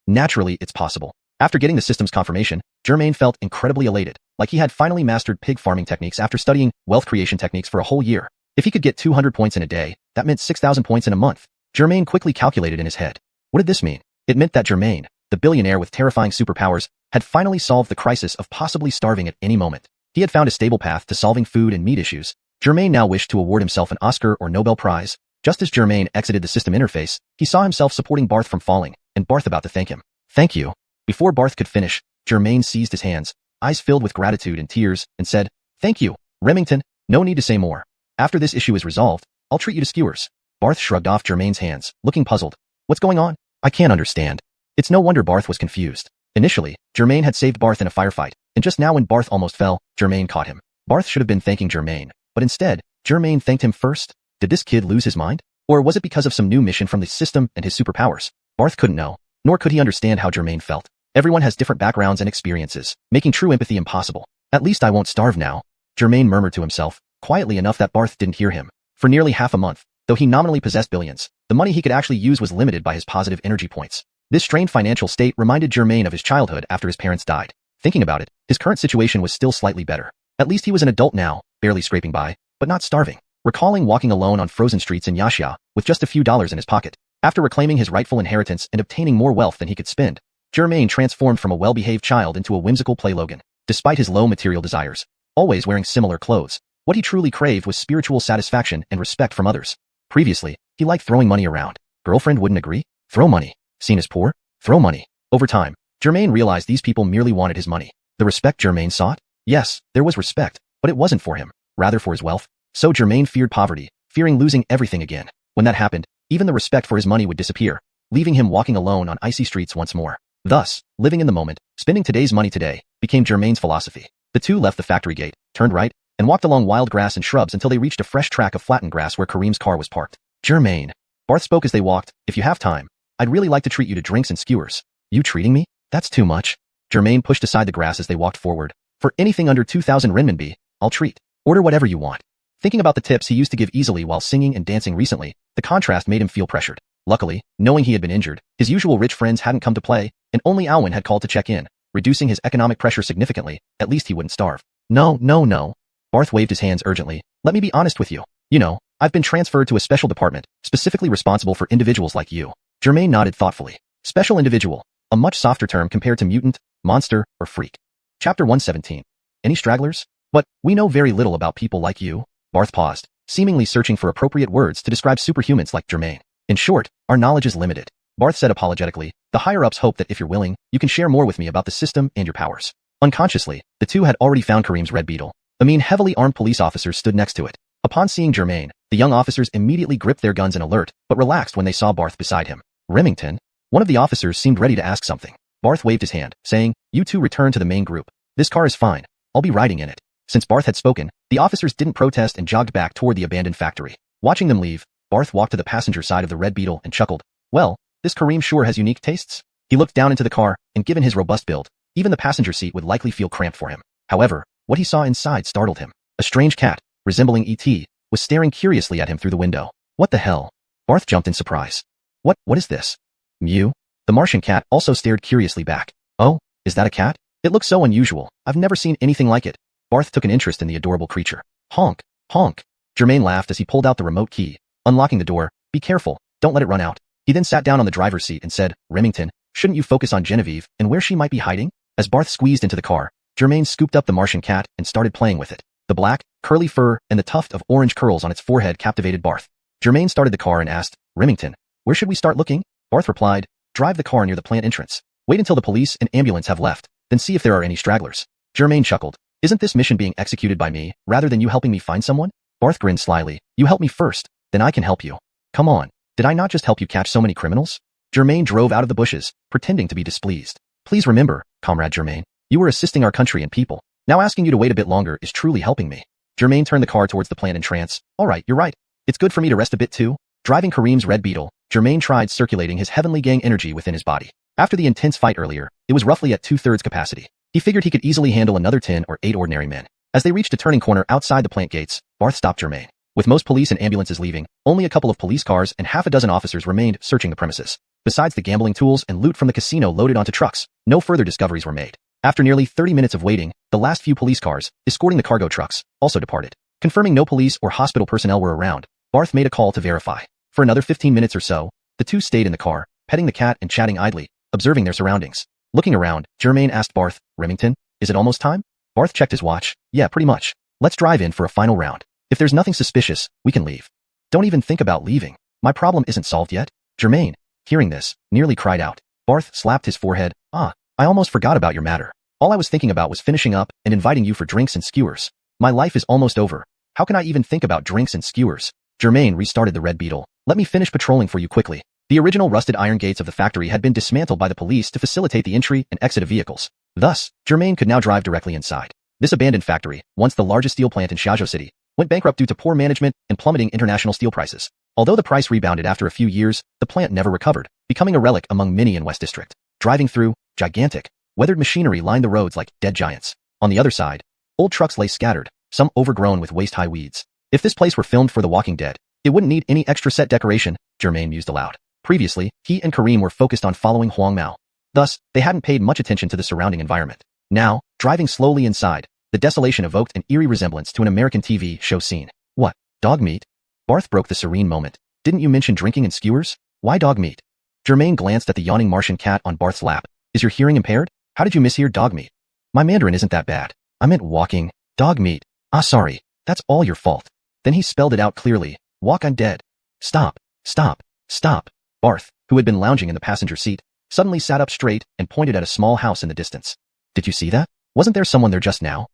Naturally, it's possible. After getting the system's confirmation, Germain felt incredibly elated, like he had finally mastered pig farming techniques after studying wealth creation techniques for a whole year. If he could get 200 points in a day, that meant 6,000 points in a month. Germain quickly calculated in his head. What did this mean? It meant that Germain, the billionaire with terrifying superpowers, had finally solved the crisis of possibly starving at any moment. He had found a stable path to solving food and meat issues. Germain now wished to award himself an Oscar or Nobel Prize. Just as Germain exited the system interface, he saw himself supporting Barth from falling, and Barth about to thank him. Thank you. Before Barth could finish, Germain seized his hands, eyes filled with gratitude and tears, and said, Thank you, Remington, no need to say more. After this issue is resolved, I'll treat you to skewers. Barth shrugged off Germain's hands, looking puzzled. What's going on? I can't understand. It's no wonder Barth was confused. Initially, Germain had saved Barth in a firefight, and just now when Barth almost fell, Germain caught him. Barth should have been thanking Germain, but instead, Germain thanked him first. Did this kid lose his mind? Or was it because of some new mission from the system and his superpowers? Barth couldn't know, nor could he understand how Germain felt. Everyone has different backgrounds and experiences, making true empathy impossible. At least I won't starve now, Germain murmured to himself, quietly enough that Barth didn't hear him. For nearly half a month, though he nominally possessed billions, the money he could actually use was limited by his positive energy points. This strained financial state reminded Germain of his childhood after his parents died. Thinking about it, his current situation was still slightly better. At least he was an adult now, barely scraping by, but not starving. Recalling walking alone on frozen streets in Wuxia, with just a few dollars in his pocket, after reclaiming his rightful inheritance and obtaining more wealth than he could spend, Germain transformed from a well-behaved child into a whimsical playlogan. Despite his low material desires, always wearing similar clothes, what he truly craved was spiritual satisfaction and respect from others. Previously, he liked throwing money around. Girlfriend wouldn't agree? Throw money. Seen as poor? Throw money. Over time, Germain realized these people merely wanted his money. The respect Germain sought? Yes, there was respect, but it wasn't for him, rather for his wealth. So Germain feared poverty, fearing losing everything again. When that happened, even the respect for his money would disappear, leaving him walking alone on icy streets once more. Thus, living in the moment, spending today's money today, became Germain's philosophy. The two left the factory gate, turned right, and walked along wild grass and shrubs until they reached a fresh track of flattened grass where Kareem's car was parked. Germain. Barth spoke as they walked, if you have time, I'd really like to treat you to drinks and skewers. You treating me? That's too much. Germain pushed aside the grass as they walked forward. For anything under 2,000 renminbi, I'll treat. Order whatever you want. Thinking about the tips he used to give easily while singing and dancing recently, the contrast made him feel pressured. Luckily, knowing he had been injured, his usual rich friends hadn't come to play, and only Alwyn had called to check in, reducing his economic pressure significantly. At least he wouldn't starve. No. Barth waved his hands urgently. Let me be honest with you. You know, I've been transferred to a special department, specifically responsible for individuals like you. Germain nodded thoughtfully. Special individual, a much softer term compared to mutant, monster, or freak. Chapter 117. Any stragglers? But we know very little about people like you. Barth paused, seemingly searching for appropriate words to describe superhumans like Germain. In short, our knowledge is limited. Barth said apologetically. The higher-ups hope that if you're willing, you can share more with me about the system and your powers. Unconsciously, the two had already found Kareem's red beetle. A mean heavily armed police officer stood next to it. Upon seeing Germain, the young officers immediately gripped their guns in alert, but relaxed when they saw Barth beside him. Remington? One of the officers seemed ready to ask something. Barth waved his hand, saying, you two return to the main group. This car is fine. I'll be riding in it. Since Barth had spoken, the officers didn't protest and jogged back toward the abandoned factory. Watching them leave, Barth walked to the passenger side of the red beetle and chuckled. Well, This Kareem sure has unique tastes. He looked down into the car, and given his robust build, even the passenger seat would likely feel cramped for him. However, what he saw inside startled him. A strange cat, resembling E.T., was staring curiously at him through the window. What the hell? Barth jumped in surprise. What is this? Mew? The Martian cat also stared curiously back. Oh, is that a cat? It looks so unusual. I've never seen anything like it. Barth took an interest in the adorable creature. Honk, honk. Germain laughed as he pulled out the remote key, unlocking the door. Be careful, don't let it run out. He then sat down on the driver's seat and said, Remington, shouldn't you focus on Genevieve and where she might be hiding? As Barth squeezed into the car, Germain scooped up the Martian cat and started playing with it. The black, curly fur and the tuft of orange curls on its forehead captivated Barth. Germain started the car and asked, Remington, where should we start looking? Barth replied, drive the car near the plant entrance. Wait until the police and ambulance have left, then see if there are any stragglers. Germain chuckled. Isn't this mission being executed by me, rather than you helping me find someone? Barth grinned slyly. You help me first, then I can help you. Come on, did I not just help you catch so many criminals? Germain drove out of the bushes, pretending to be displeased. Please remember, Comrade Germain, you were assisting our country and people. Now asking you to wait a bit longer is truly helping me. Germain turned the car towards the plant in trance. Alright, you're right. It's good for me to rest a bit too. Driving Kareem's Red Beetle, Germain tried circulating his Heavenly Gang energy within his body. After the intense fight earlier, it was roughly at 2/3 capacity. He figured he could easily handle another 10 or 8 ordinary men. As they reached a turning corner outside the plant gates, Barth stopped Germain. With most police and ambulances leaving, only a couple of police cars and half a dozen officers remained searching the premises. Besides the gambling tools and loot from the casino loaded onto trucks, no further discoveries were made. After nearly 30 minutes of waiting, the last few police cars, escorting the cargo trucks, also departed. Confirming no police or hospital personnel were around, Barth made a call to verify. For another 15 minutes or so, the two stayed in the car, petting the cat and chatting idly, observing their surroundings. Looking around, Germain asked Barth, Remington, is it almost time? Barth checked his watch. Yeah, pretty much. Let's drive in for a final round. If there's nothing suspicious, we can leave. Don't even think about leaving. My problem isn't solved yet. Germain, hearing this, nearly cried out. Barth slapped his forehead. I almost forgot about your matter. All I was thinking about was finishing up and inviting you for drinks and skewers. My life is almost over. How can I even think about drinks and skewers? Germain restarted the Red Beetle. Let me finish patrolling for you quickly. The original rusted iron gates of the factory had been dismantled by the police to facilitate the entry and exit of vehicles. Thus, Germain could now drive directly inside. This abandoned factory, once the largest steel plant in Xiuxian City, went bankrupt due to poor management and plummeting international steel prices. Although the price rebounded after a few years, the plant never recovered, becoming a relic among many in West District. Driving through, gigantic, weathered machinery lined the roads like dead giants. On the other side, old trucks lay scattered, some overgrown with waist-high weeds. If this place were filmed for The Walking Dead, it wouldn't need any extra set decoration, Germain mused aloud. Previously, he and Kareem were focused on following Huang Mao. Thus, they hadn't paid much attention to the surrounding environment. Now, driving slowly inside, the desolation evoked an eerie resemblance to an American TV show scene. What? Dog meat? Barth broke the serene moment. Didn't you mention drinking and skewers? Why dog meat? Germain glanced at the yawning Martian cat on Barth's lap. Is your hearing impaired? How did you mishear dog meat? My Mandarin isn't that bad. I meant walking. Dog meat. Sorry. That's all your fault. Then he spelled it out clearly. Walk, I'm dead. Stop. Stop. Stop. Barth, who had been lounging in the passenger seat, suddenly sat up straight and pointed at a small house in the distance. Did you see that? Wasn't there someone there just now?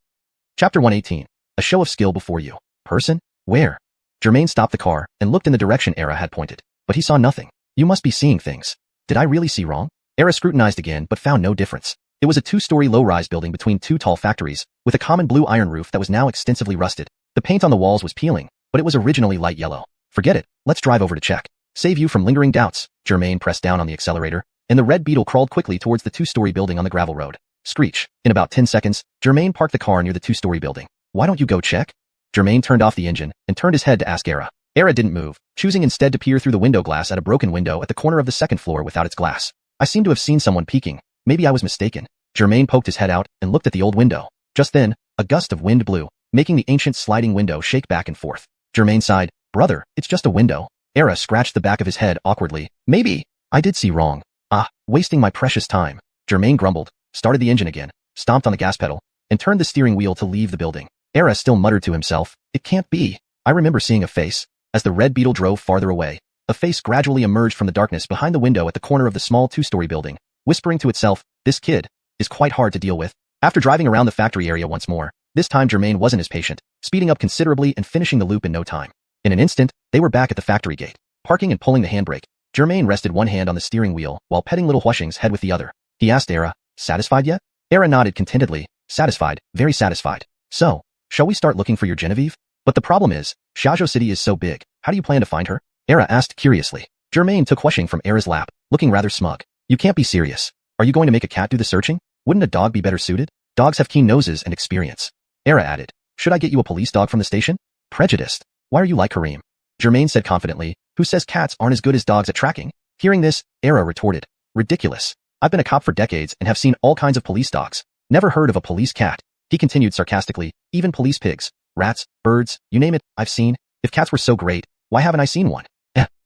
Chapter 118. A show of skill before you. Person? Where? Germain stopped the car and looked in the direction Era had pointed. But he saw nothing. You must be seeing things. Did I really see wrong? Era scrutinized again but found no difference. It was a 2-story low-rise building between 2 tall factories, with a common blue iron roof that was now extensively rusted. The paint on the walls was peeling, but it was originally light yellow. Forget it, let's drive over to check. Save you from lingering doubts. Germain pressed down on the accelerator, and the Red Beetle crawled quickly towards the 2-story building on the gravel road. Screech. In about 10 seconds, Germain parked the car near the 2-story building. Why don't you go check? Germain turned off the engine and turned his head to ask Era. Era didn't move, choosing instead to peer through the window glass at a broken window at the corner of the 2nd floor without its glass. I seem to have seen someone peeking. Maybe I was mistaken. Germain poked his head out and looked at the old window. Just then, a gust of wind blew, making the ancient sliding window shake back and forth. Germain sighed. Brother, it's just a window. Era scratched the back of his head awkwardly. Maybe I did see wrong. Wasting my precious time. Germain grumbled, started the engine again, stomped on the gas pedal, and turned the steering wheel to leave the building. Era still muttered to himself, it can't be. I remember seeing a face. As the Red Beetle drove farther away, a face gradually emerged from the darkness behind the window at the corner of the small 2-story building, whispering to itself, this kid is quite hard to deal with. After driving around the factory area once more, this time Germain wasn't as patient, speeding up considerably and finishing the loop in no time. In an instant, they were back at the factory gate. Parking and pulling the handbrake, Germain rested one hand on the steering wheel while petting little Huaxing's head with the other. He asked Era, satisfied yet? Era nodded contentedly, satisfied, very satisfied. So, shall we start looking for your Genevieve? But the problem is, Xiaozhou City is so big, how do you plan to find her? Era asked curiously. Germain took Huaxing from Era's lap, looking rather smug. You can't be serious. Are you going to make a cat do the searching? Wouldn't a dog be better suited? Dogs have keen noses and experience. Era added. Should I get you a police dog from the station? Prejudiced. Why are you like Kareem? Germain said confidently. Who says cats aren't as good as dogs at tracking? Hearing this, Era retorted. Ridiculous. I've been a cop for decades and have seen all kinds of police dogs. Never heard of a police cat. He continued sarcastically. Even police pigs, rats, birds, you name it, I've seen. If cats were so great, why haven't I seen one?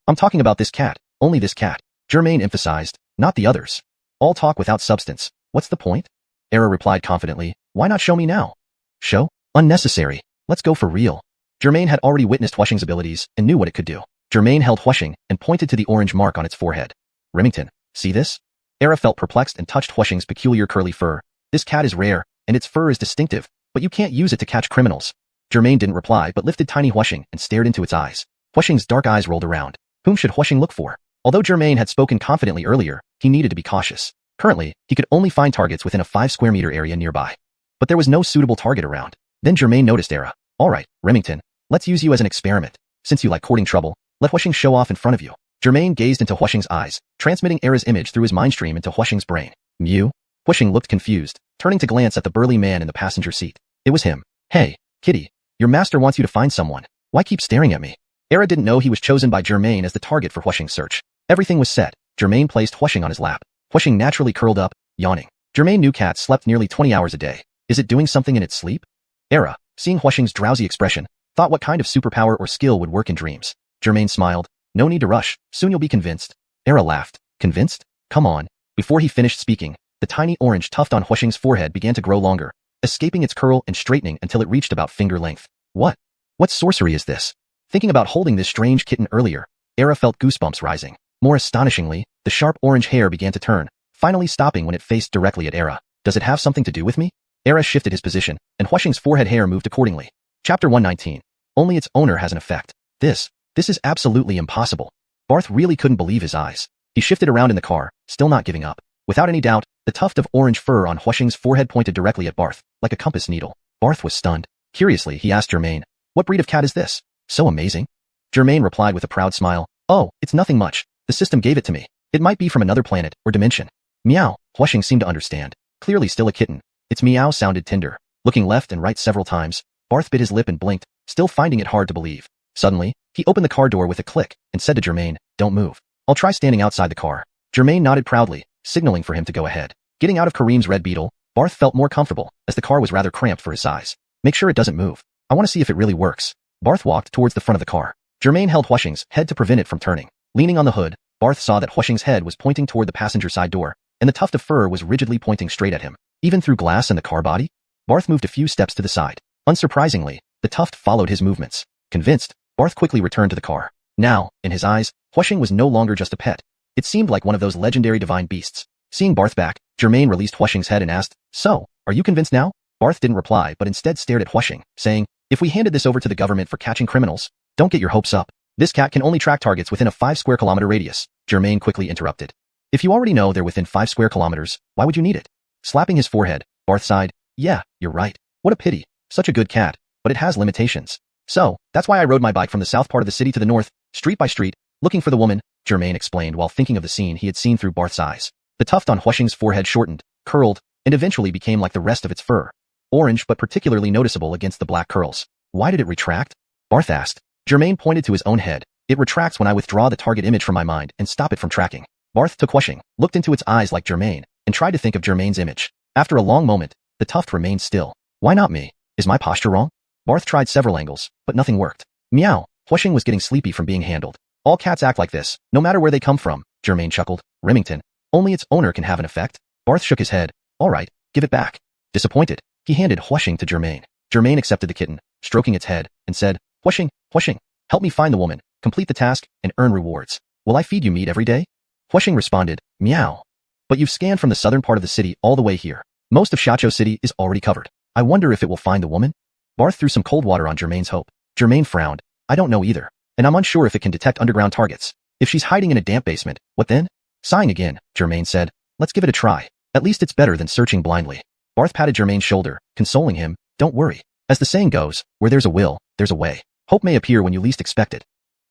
I'm talking about this cat. Only this cat. Germain emphasized. Not the others. All talk without substance. What's the point? Era replied confidently. Why not show me now? Show? Unnecessary. Let's go for real. Germain had already witnessed Huixing's abilities and knew what it could do. Germain held Huixing and pointed to the orange mark on its forehead. Remington, see this? Era felt perplexed and touched Huixing's peculiar curly fur. This cat is rare, and its fur is distinctive, but you can't use it to catch criminals. Germain didn't reply but lifted tiny Huixing and stared into its eyes. Huixing's dark eyes rolled around. Whom should Huixing look for? Although Germain had spoken confidently earlier, he needed to be cautious. Currently, he could only find targets within a 5 square meter area nearby. But there was no suitable target around. Then Germain noticed Era. Alright, Remington, let's use you as an experiment. Since you like courting trouble, let Huixing show off in front of you. Germain gazed into Huixing's eyes, transmitting Era's image through his mind stream into Huixing's brain. Mew? Huixing looked confused, turning to glance at the burly man in the passenger seat. It was him. Hey, kitty, your master wants you to find someone. Why keep staring at me? Era didn't know he was chosen by Germain as the target for Huixing's search. Everything was set. Germain placed Huixing on his lap. Huixing naturally curled up, yawning. Germain knew cats slept nearly 20 hours a day. Is it doing something in its sleep? Era, seeing Huixing's drowsy expression, thought what kind of superpower or skill would work in dreams. Germain smiled. No need to rush. Soon you'll be convinced. Era laughed. Convinced? Come on. Before he finished speaking, the tiny orange tuft on Huixing's forehead began to grow longer, escaping its curl and straightening until it reached about finger length. What? What sorcery is this? Thinking about holding this strange kitten earlier, Era felt goosebumps rising. More astonishingly, the sharp orange hair began to turn, finally stopping when it faced directly at Era. Does it have something to do with me? Era shifted his position, and Huixing's forehead hair moved accordingly. Chapter 119. Only its owner has an effect. This is absolutely impossible. Barth really couldn't believe his eyes. He shifted around in the car, still not giving up. Without any doubt, the tuft of orange fur on Huixing's forehead pointed directly at Barth, like a compass needle. Barth was stunned. Curiously, he asked Germain, what breed of cat is this? So amazing. Germain replied with a proud smile. Oh, it's nothing much. The system gave it to me. It might be from another planet or dimension. Meow. Huixing seemed to understand. Clearly still a kitten. Its meow sounded tender. Looking left and right several times, Barth bit his lip and blinked, still finding it hard to believe. Suddenly, he opened the car door with a click and said to Germain, don't move. I'll try standing outside the car. Germain nodded proudly, signaling for him to go ahead. Getting out of Kareem's red beetle, Barth felt more comfortable, as the car was rather cramped for his size. Make sure it doesn't move. I want to see if it really works. Barth walked towards the front of the car. Germain held Huixing's head to prevent it from turning. Leaning on the hood, Barth saw that Huixing's head was pointing toward the passenger side door, and the tuft of fur was rigidly pointing straight at him. Even through glass and the car body? Barth moved a few steps to the side. Unsurprisingly, the tuft followed his movements. Convinced, Barth quickly returned to the car. Now, in his eyes, Huixing was no longer just a pet. It seemed like one of those legendary divine beasts. Seeing Barth back, Germain released Huixing's head and asked, So, are you convinced now? Barth didn't reply but instead stared at Huixing, saying, If we handed this over to the government for catching criminals, don't get your hopes up. This cat can only track targets within a 5 square kilometer radius. Germain quickly interrupted. If you already know they're within 5 square kilometers, why would you need it? Slapping his forehead, Barth sighed. Yeah, you're right. What a pity. Such a good cat, but it has limitations. So, that's why I rode my bike from the south part of the city to the north, street by street, looking for the woman, Germain explained while thinking of the scene he had seen through Barth's eyes. The tuft on Huixing's forehead shortened, curled, and eventually became like the rest of its fur. Orange but particularly noticeable against the black curls. Why did it retract? Barth asked. Germain pointed to his own head. It retracts when I withdraw the target image from my mind and stop it from tracking. Barth took Huixing, looked into its eyes like Germain, and tried to think of Germain's image. After a long moment, the tuft remained still. Why not me? Is my posture wrong? Barth tried several angles, but nothing worked. Meow. Huixing was getting sleepy from being handled. All cats act like this, no matter where they come from, Germain chuckled. Remington. Only its owner can have an effect. Barth shook his head. All right, give it back. Disappointed, he handed Huixing to Germain. Germain accepted the kitten, stroking its head, and said, Huixing, help me find the woman, complete the task, and earn rewards. Will I feed you meat every day? Huixing responded, Meow. But you've scanned from the southern part of the city all the way here. Most of Xiaoqiu City is already covered. I wonder if it will find the woman? Barth threw some cold water on Germain's hope. Germain frowned. I don't know either. And I'm unsure if it can detect underground targets. If she's hiding in a damp basement, what then? Sighing again, Germain said, Let's give it a try. At least it's better than searching blindly. Barth patted Germain's shoulder, consoling him. Don't worry. As the saying goes, where there's a will, there's a way. Hope may appear when you least expect it.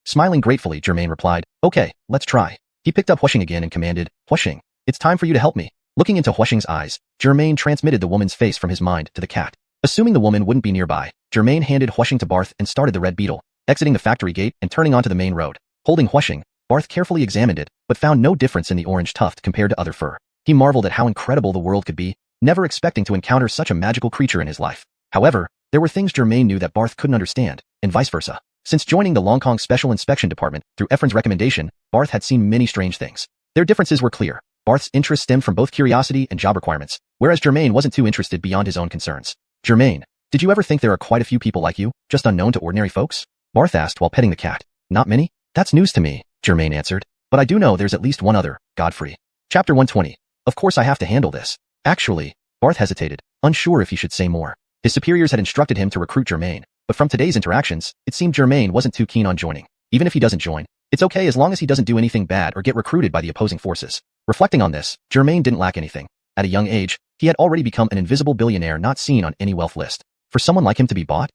Smiling gratefully, Germain replied, Okay, let's try. He picked up Huixing again and commanded, Huixing, it's time for you to help me. Looking into Huixing's eyes, Germain transmitted the woman's face from his mind to the cat. Assuming the woman wouldn't be nearby, Germain handed Huixing to Barth and started the red beetle, exiting the factory gate and turning onto the main road. Holding Huixing, Barth carefully examined it, but found no difference in the orange tuft compared to other fur. He marveled at how incredible the world could be, never expecting to encounter such a magical creature in his life. However, there were things Germain knew that Barth couldn't understand, and vice versa. Since joining the Longkong Special Inspection Department through Efren's recommendation, Barth had seen many strange things. Their differences were clear. Barth's interest stemmed from both curiosity and job requirements, whereas Germain wasn't too interested beyond his own concerns. Germain, did you ever think there are quite a few people like you, just unknown to ordinary folks? Barth asked while petting the cat. Not many? That's news to me, Germain answered. But I do know there's at least one other, Godfrey. Chapter 120. Of course I have to handle this. Actually, Barth hesitated, unsure if he should say more. His superiors had instructed him to recruit Germain, but from today's interactions, it seemed Germain wasn't too keen on joining. Even if he doesn't join, it's okay as long as he doesn't do anything bad or get recruited by the opposing forces. Reflecting on this, Germain didn't lack anything. At a young age, he had already become an invisible billionaire not seen on any wealth list. For someone like him to be bought?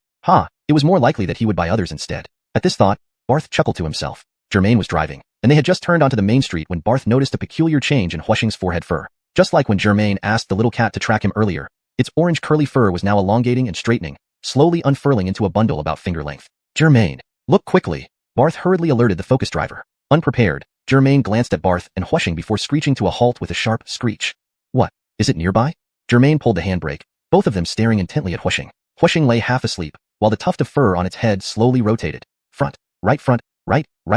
It was more likely that he would buy others instead. At this thought, Barth chuckled to himself. Germain was driving, and they had just turned onto the main street when Barth noticed a peculiar change in Huixing's forehead fur. Just like when Germain asked the little cat to track him earlier, its orange curly fur was now elongating and straightening, slowly unfurling into a bundle about finger length. Germain, look quickly. Barth hurriedly alerted the focus driver. Unprepared, Germain glanced at Barth and Huixing before screeching to a halt with a sharp screech. What? Is it nearby? Germain pulled the handbrake, both of them staring intently at Huixing. Huixing lay half asleep, while the tuft of fur on its head slowly rotated. Front, right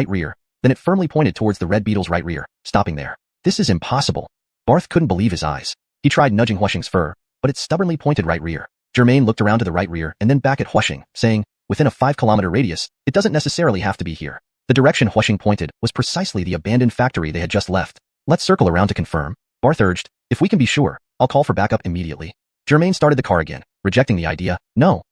rear. Then it firmly pointed towards the red beetle's right rear, stopping there. This is impossible. Barth couldn't believe his eyes. He tried nudging Huixing's fur, but it stubbornly pointed right rear. Germain looked around to the right rear and then back at Huixing, saying, within a 5-kilometer radius, it doesn't necessarily have to be here. The direction Huixing pointed was precisely the abandoned factory they had just left. Let's circle around to confirm, Barth urged. If we can be sure, I'll call for backup immediately. Germain started the car again, rejecting the idea. No,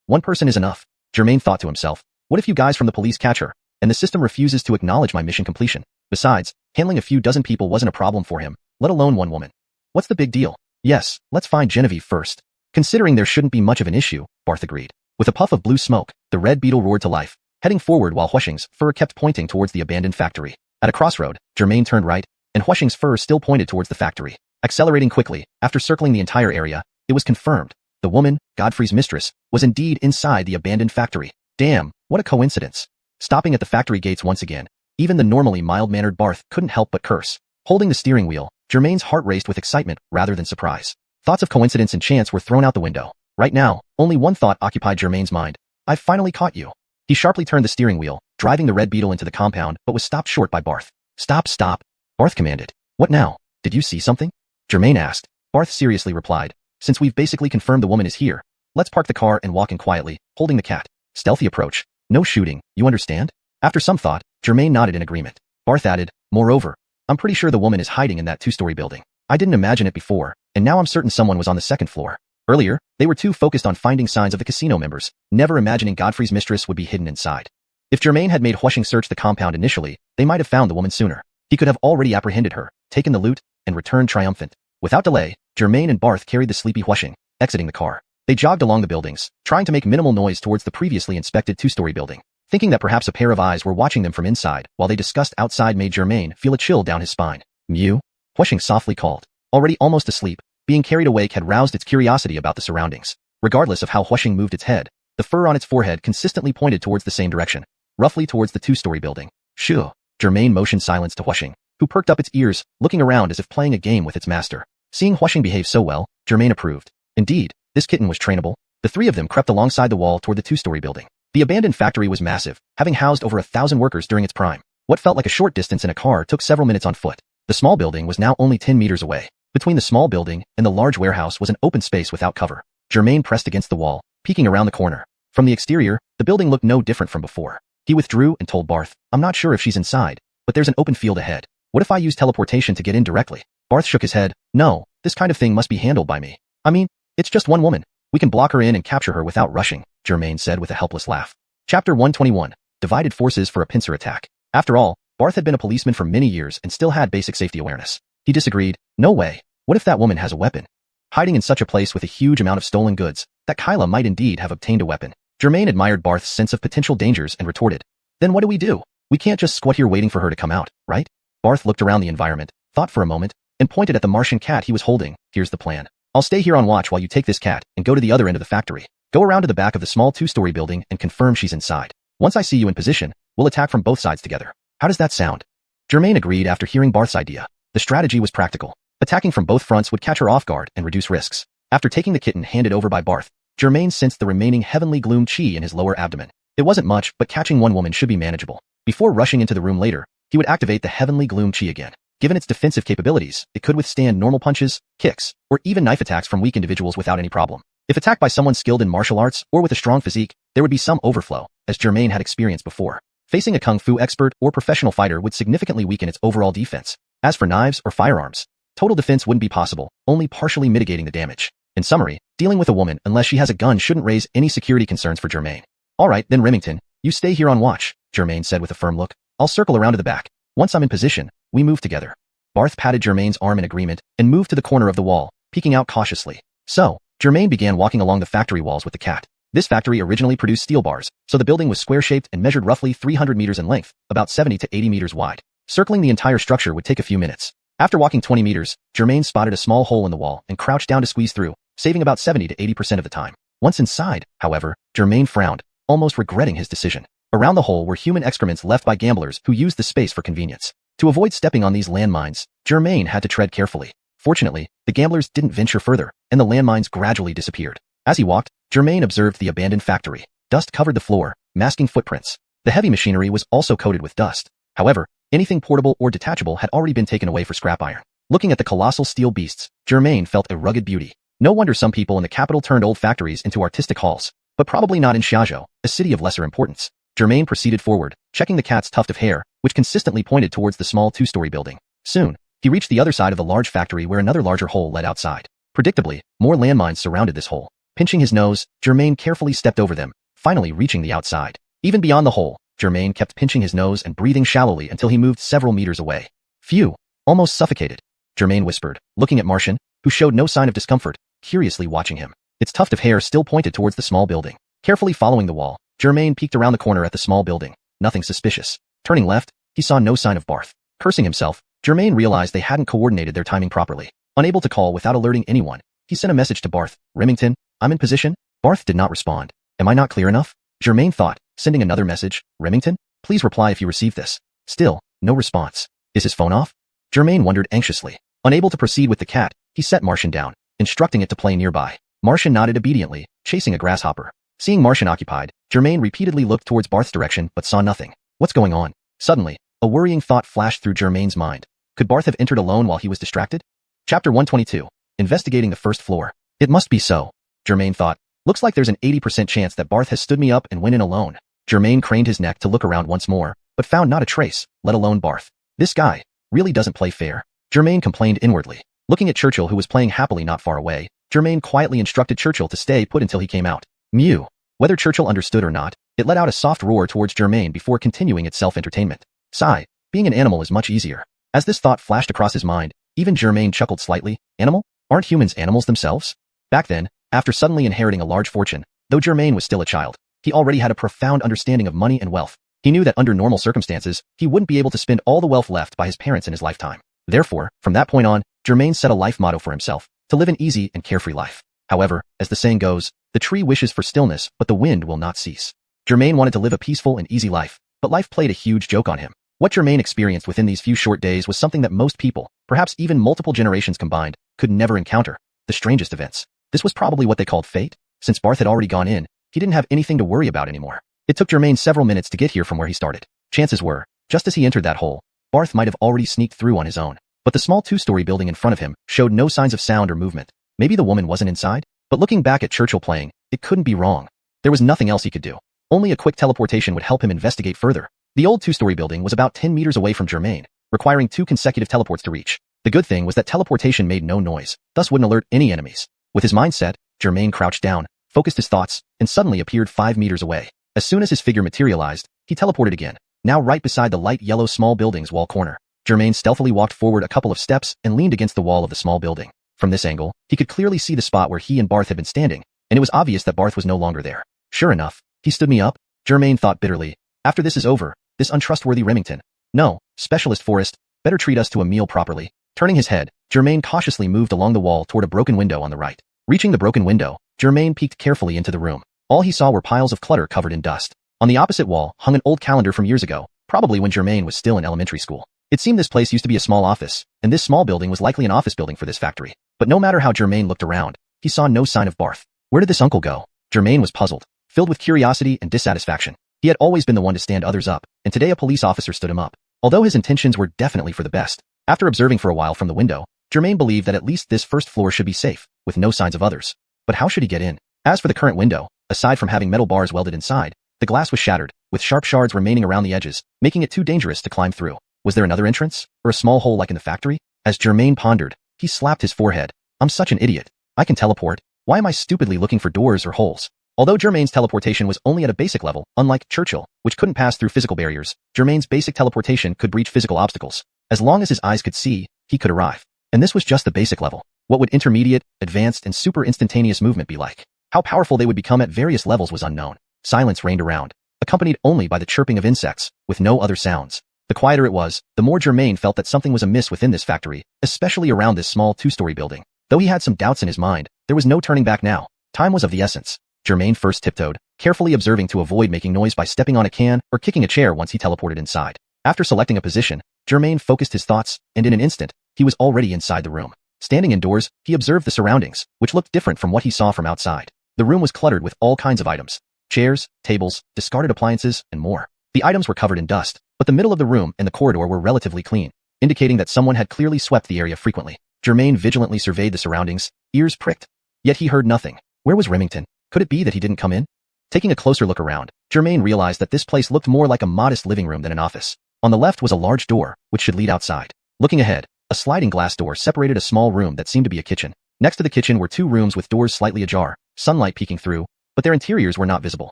one person is enough. Germain thought to himself, what if you guys from the police catch her, and the system refuses to acknowledge my mission completion? Besides, handling a few dozen people wasn't a problem for him, let alone one woman. What's the big deal? Yes, let's find Genevieve first. Considering there shouldn't be much of an issue, Barth agreed. With a puff of blue smoke, the red beetle roared to life, heading forward while Huixing's fur kept pointing towards the abandoned factory. At a crossroad, Germain turned right, and Huixing's fur still pointed towards the factory. Accelerating quickly, after circling the entire area, it was confirmed. The woman, Godfrey's mistress, was indeed inside the abandoned factory. Damn, what a coincidence. Stopping at the factory gates once again, even the normally mild-mannered Barth couldn't help but curse. Holding the steering wheel, Germain's heart raced with excitement rather than surprise. Thoughts of coincidence and chance were thrown out the window. Right now, only one thought occupied Germain's mind. I've finally caught you. He sharply turned the steering wheel, driving the red beetle into the compound, but was stopped short by Barth. Stop. Barth commanded. What now? Did you see something? Germain asked. Barth seriously replied. Since we've basically confirmed the woman is here, let's park the car and walk in quietly, holding the cat. Stealthy approach. No shooting, you understand? After some thought, Germain nodded in agreement. Barth added, moreover, I'm pretty sure the woman is hiding in that 2-story building. I didn't imagine it before, and now I'm certain someone was on the 2nd floor. Earlier, they were too focused on finding signs of the casino members, never imagining Godfrey's mistress would be hidden inside. If Germain had made Huixing search the compound initially, they might have found the woman sooner. He could have already apprehended her, taken the loot, and returned triumphant. Without delay, Germain and Barth carried the sleepy Huixing, exiting the car. They jogged along the buildings, trying to make minimal noise towards the previously inspected 2-story building. Thinking that perhaps a pair of eyes were watching them from inside while they discussed outside made Germain feel a chill down his spine. Mew? Huixing softly called. Already almost asleep, being carried awake had roused its curiosity about the surroundings. Regardless of how Huixing moved its head, the fur on its forehead consistently pointed towards the same direction, roughly towards the 2-story building. Shoo! Germain motioned silence to Huixing, who perked up its ears, looking around as if playing a game with its master. Seeing Huixing behave so well, Germain approved. Indeed, this kitten was trainable. The 3 of them crept alongside the wall toward the 2-story building. The abandoned factory was massive, having housed over 1,000 workers during its prime. What felt like a short distance in a car took several minutes on foot. The small building was now only 10 meters away. Between the small building and the large warehouse was an open space without cover. Germain pressed against the wall, peeking around the corner. From the exterior, the building looked no different from before. He withdrew and told Barth, I'm not sure if she's inside, but there's an open field ahead. What if I use teleportation to get in directly? Barth shook his head. No, this kind of thing must be handled by me. I mean, it's just one woman. We can block her in and capture her without rushing, Germain said with a helpless laugh. Chapter 121. Divided forces for a pincer attack. After all, Barth had been a policeman for many years and still had basic safety awareness. He disagreed. No way. What if that woman has a weapon? Hiding in such a place with a huge amount of stolen goods, that Kyla might indeed have obtained a weapon. Germain admired Barth's sense of potential dangers and retorted. Then what do? We can't just squat here waiting for her to come out, right? Barth looked around the environment, thought for a moment, and pointed at the Martian cat he was holding. Here's the plan. I'll stay here on watch while you take this cat and go to the other end of the factory. Go around to the back of the small 2-story building and confirm she's inside. Once I see you in position, we'll attack from both sides together. How does that sound? Germain agreed after hearing Barth's idea. The strategy was practical. Attacking from both fronts would catch her off guard and reduce risks. After taking the kitten handed over by Barth, Germain sensed the remaining heavenly gloom chi in his lower abdomen. It wasn't much, but catching one woman should be manageable. Before rushing into the room later, he would activate the heavenly gloom chi again. Given its defensive capabilities, it could withstand normal punches, kicks, or even knife attacks from weak individuals without any problem. If attacked by someone skilled in martial arts or with a strong physique, there would be some overflow, as Germain had experienced before. Facing a kung fu expert or professional fighter would significantly weaken its overall defense. As for knives or firearms, total defense wouldn't be possible, only partially mitigating the damage. In summary, dealing with a woman unless she has a gun shouldn't raise any security concerns for Germain. Alright, then Remington, you stay here on watch, Germain said with a firm look. I'll circle around to the back. Once I'm in position, we move together. Barth patted Germain's arm in agreement and moved to the corner of the wall, peeking out cautiously. So, Germain began walking along the factory walls with the cat. This factory originally produced steel bars, so the building was square-shaped and measured roughly 300 meters in length, about 70 to 80 meters wide. Circling the entire structure would take a few minutes. After walking 20 meters, Germain spotted a small hole in the wall and crouched down to squeeze through, saving about 70 to 80% of the time. Once inside, however, Germain frowned, almost regretting his decision. Around the hole were human excrements left by gamblers who used the space for convenience. To avoid stepping on these landmines, Germain had to tread carefully. Fortunately, the gamblers didn't venture further, and the landmines gradually disappeared. As he walked, Germain observed the abandoned factory. Dust covered the floor, masking footprints. The heavy machinery was also coated with dust. However, anything portable or detachable had already been taken away for scrap iron. Looking at the colossal steel beasts, Germain felt a rugged beauty. No wonder some people in the capital turned old factories into artistic halls, but probably not in Xiaozhou, a city of lesser importance. Germain proceeded forward, checking the cat's tuft of hair, which consistently pointed towards the small 2-story building. Soon, he reached the other side of the large factory where another larger hole led outside. Predictably, more landmines surrounded this hole. Pinching his nose, Germain carefully stepped over them, finally reaching the outside. Even beyond the hole, Germain kept pinching his nose and breathing shallowly until he moved several meters away. Phew, almost suffocated, Germain whispered, looking at Martian, who showed no sign of discomfort, curiously watching him. Its tuft of hair still pointed towards the small building. Carefully following the wall, Germain peeked around the corner at the small building. Nothing suspicious. Turning left, he saw no sign of Barth. Cursing himself, Germain realized they hadn't coordinated their timing properly. Unable to call without alerting anyone, he sent a message to Barth. Remington, I'm in position? Barth did not respond. Am I not clear enough? Germain thought, sending another message. Remington, please reply if you receive this. Still, no response. Is his phone off? Germain wondered anxiously. Unable to proceed with the cat, he set Martian down, instructing it to play nearby. Martian nodded obediently, chasing a grasshopper. Seeing Martian occupied, Germain repeatedly looked towards Barth's direction but saw nothing. What's going on? Suddenly, a worrying thought flashed through Germain's mind. Could Barth have entered alone while he was distracted? Chapter 122. Investigating the first floor. It must be so, Germain thought. Looks like there's an 80% chance that Barth has stood me up and went in alone. Germain craned his neck to look around once more, but found not a trace, let alone Barth. This guy really doesn't play fair, Germain complained inwardly. Looking at Churchill, who was playing happily not far away, Germain quietly instructed Churchill to stay put until he came out. Mew. Whether Churchill understood or not, it let out a soft roar towards Germain before continuing its self-entertainment. Sigh, being an animal is much easier. As this thought flashed across his mind, even Germain chuckled slightly. Animal? Aren't humans animals themselves? Back then, after suddenly inheriting a large fortune, though Germain was still a child, he already had a profound understanding of money and wealth. He knew that under normal circumstances, he wouldn't be able to spend all the wealth left by his parents in his lifetime. Therefore, from that point on, Germain set a life motto for himself, to live an easy and carefree life. However, as the saying goes, the tree wishes for stillness, but the wind will not cease. Germain wanted to live a peaceful and easy life, but life played a huge joke on him. What Germain experienced within these few short days was something that most people, perhaps even multiple generations combined, could never encounter. The strangest events. This was probably what they called fate. Since Barth had already gone in, he didn't have anything to worry about anymore. It took Germain several minutes to get here from where he started. Chances were, just as he entered that hole, Barth might have already sneaked through on his own. But the small 2-story building in front of him showed no signs of sound or movement. Maybe the woman wasn't inside? But looking back at Churchill playing, it couldn't be wrong. There was nothing else he could do. Only a quick teleportation would help him investigate further. The old 2-story building was about 10 meters away from Germain, requiring 2 consecutive teleports to reach. The good thing was that teleportation made no noise, thus wouldn't alert any enemies. With his mind set, Germain crouched down, focused his thoughts, and suddenly appeared 5 meters away. As soon as his figure materialized, he teleported again, now right beside the light yellow small building's wall corner. Germain stealthily walked forward a couple of steps and leaned against the wall of the small building. From this angle, he could clearly see the spot where he and Barth had been standing, and it was obvious that Barth was no longer there. Sure enough, he stood me up, Germain thought bitterly. After this is over, this untrustworthy Remington. No, specialist forest, Better treat us to a meal properly. Turning his head, Germain cautiously moved along the wall toward a broken window on the right. Reaching the broken window, Germain peeked carefully into the room. All he saw were piles of clutter covered in dust. On the opposite wall hung an old calendar from years ago, probably when Germain was still in elementary school. It seemed this place used to be a small office, and this small building was likely an office building for this factory. But no matter how Germain looked around, he saw no sign of Barth. Where did this uncle go? Germain was puzzled, filled with curiosity and dissatisfaction. He had always been the one to stand others up, and today a police officer stood him up. Although his intentions were definitely for the best, after observing for a while from the window, Germain believed that at least this first floor should be safe, with no signs of others. But how should he get in? As for the current window, aside from having metal bars welded inside, the glass was shattered, with sharp shards remaining around the edges, making it too dangerous to climb through. Was there another entrance? Or a small hole like in the factory? As Germain pondered, he slapped his forehead. I'm such an idiot. I can teleport. Why am I stupidly looking for doors or holes? Although Germain's teleportation was only at a basic level, unlike Churchill, which couldn't pass through physical barriers, Germain's basic teleportation could breach physical obstacles. As long as his eyes could see, he could arrive. And this was just the basic level. What would intermediate, advanced, and super instantaneous movement be like? How powerful they would become at various levels was unknown. Silence reigned around, accompanied only by the chirping of insects, with no other sounds. The quieter it was, the more Germain felt that something was amiss within this factory, especially around this small two-story building. Though he had some doubts in his mind, there was no turning back now. Time was of the essence. Germain first tiptoed, carefully observing to avoid making noise by stepping on a can or kicking a chair once he teleported inside. After selecting a position, Germain focused his thoughts, and in an instant, he was already inside the room. Standing indoors, he observed the surroundings, which looked different from what he saw from outside. The room was cluttered with all kinds of items. Chairs, tables, discarded appliances, and more. The items were covered in dust, but the middle of the room and the corridor were relatively clean, indicating that someone had clearly swept the area frequently. Germain vigilantly surveyed the surroundings, ears pricked. Yet he heard nothing. Where was Remington? Could it be that he didn't come in? Taking a closer look around, Germain realized that this place looked more like a modest living room than an office. On the left was a large door, which should lead outside. Looking ahead, a sliding glass door separated a small room that seemed to be a kitchen. Next to the kitchen were two rooms with doors slightly ajar, sunlight peeking through, but their interiors were not visible.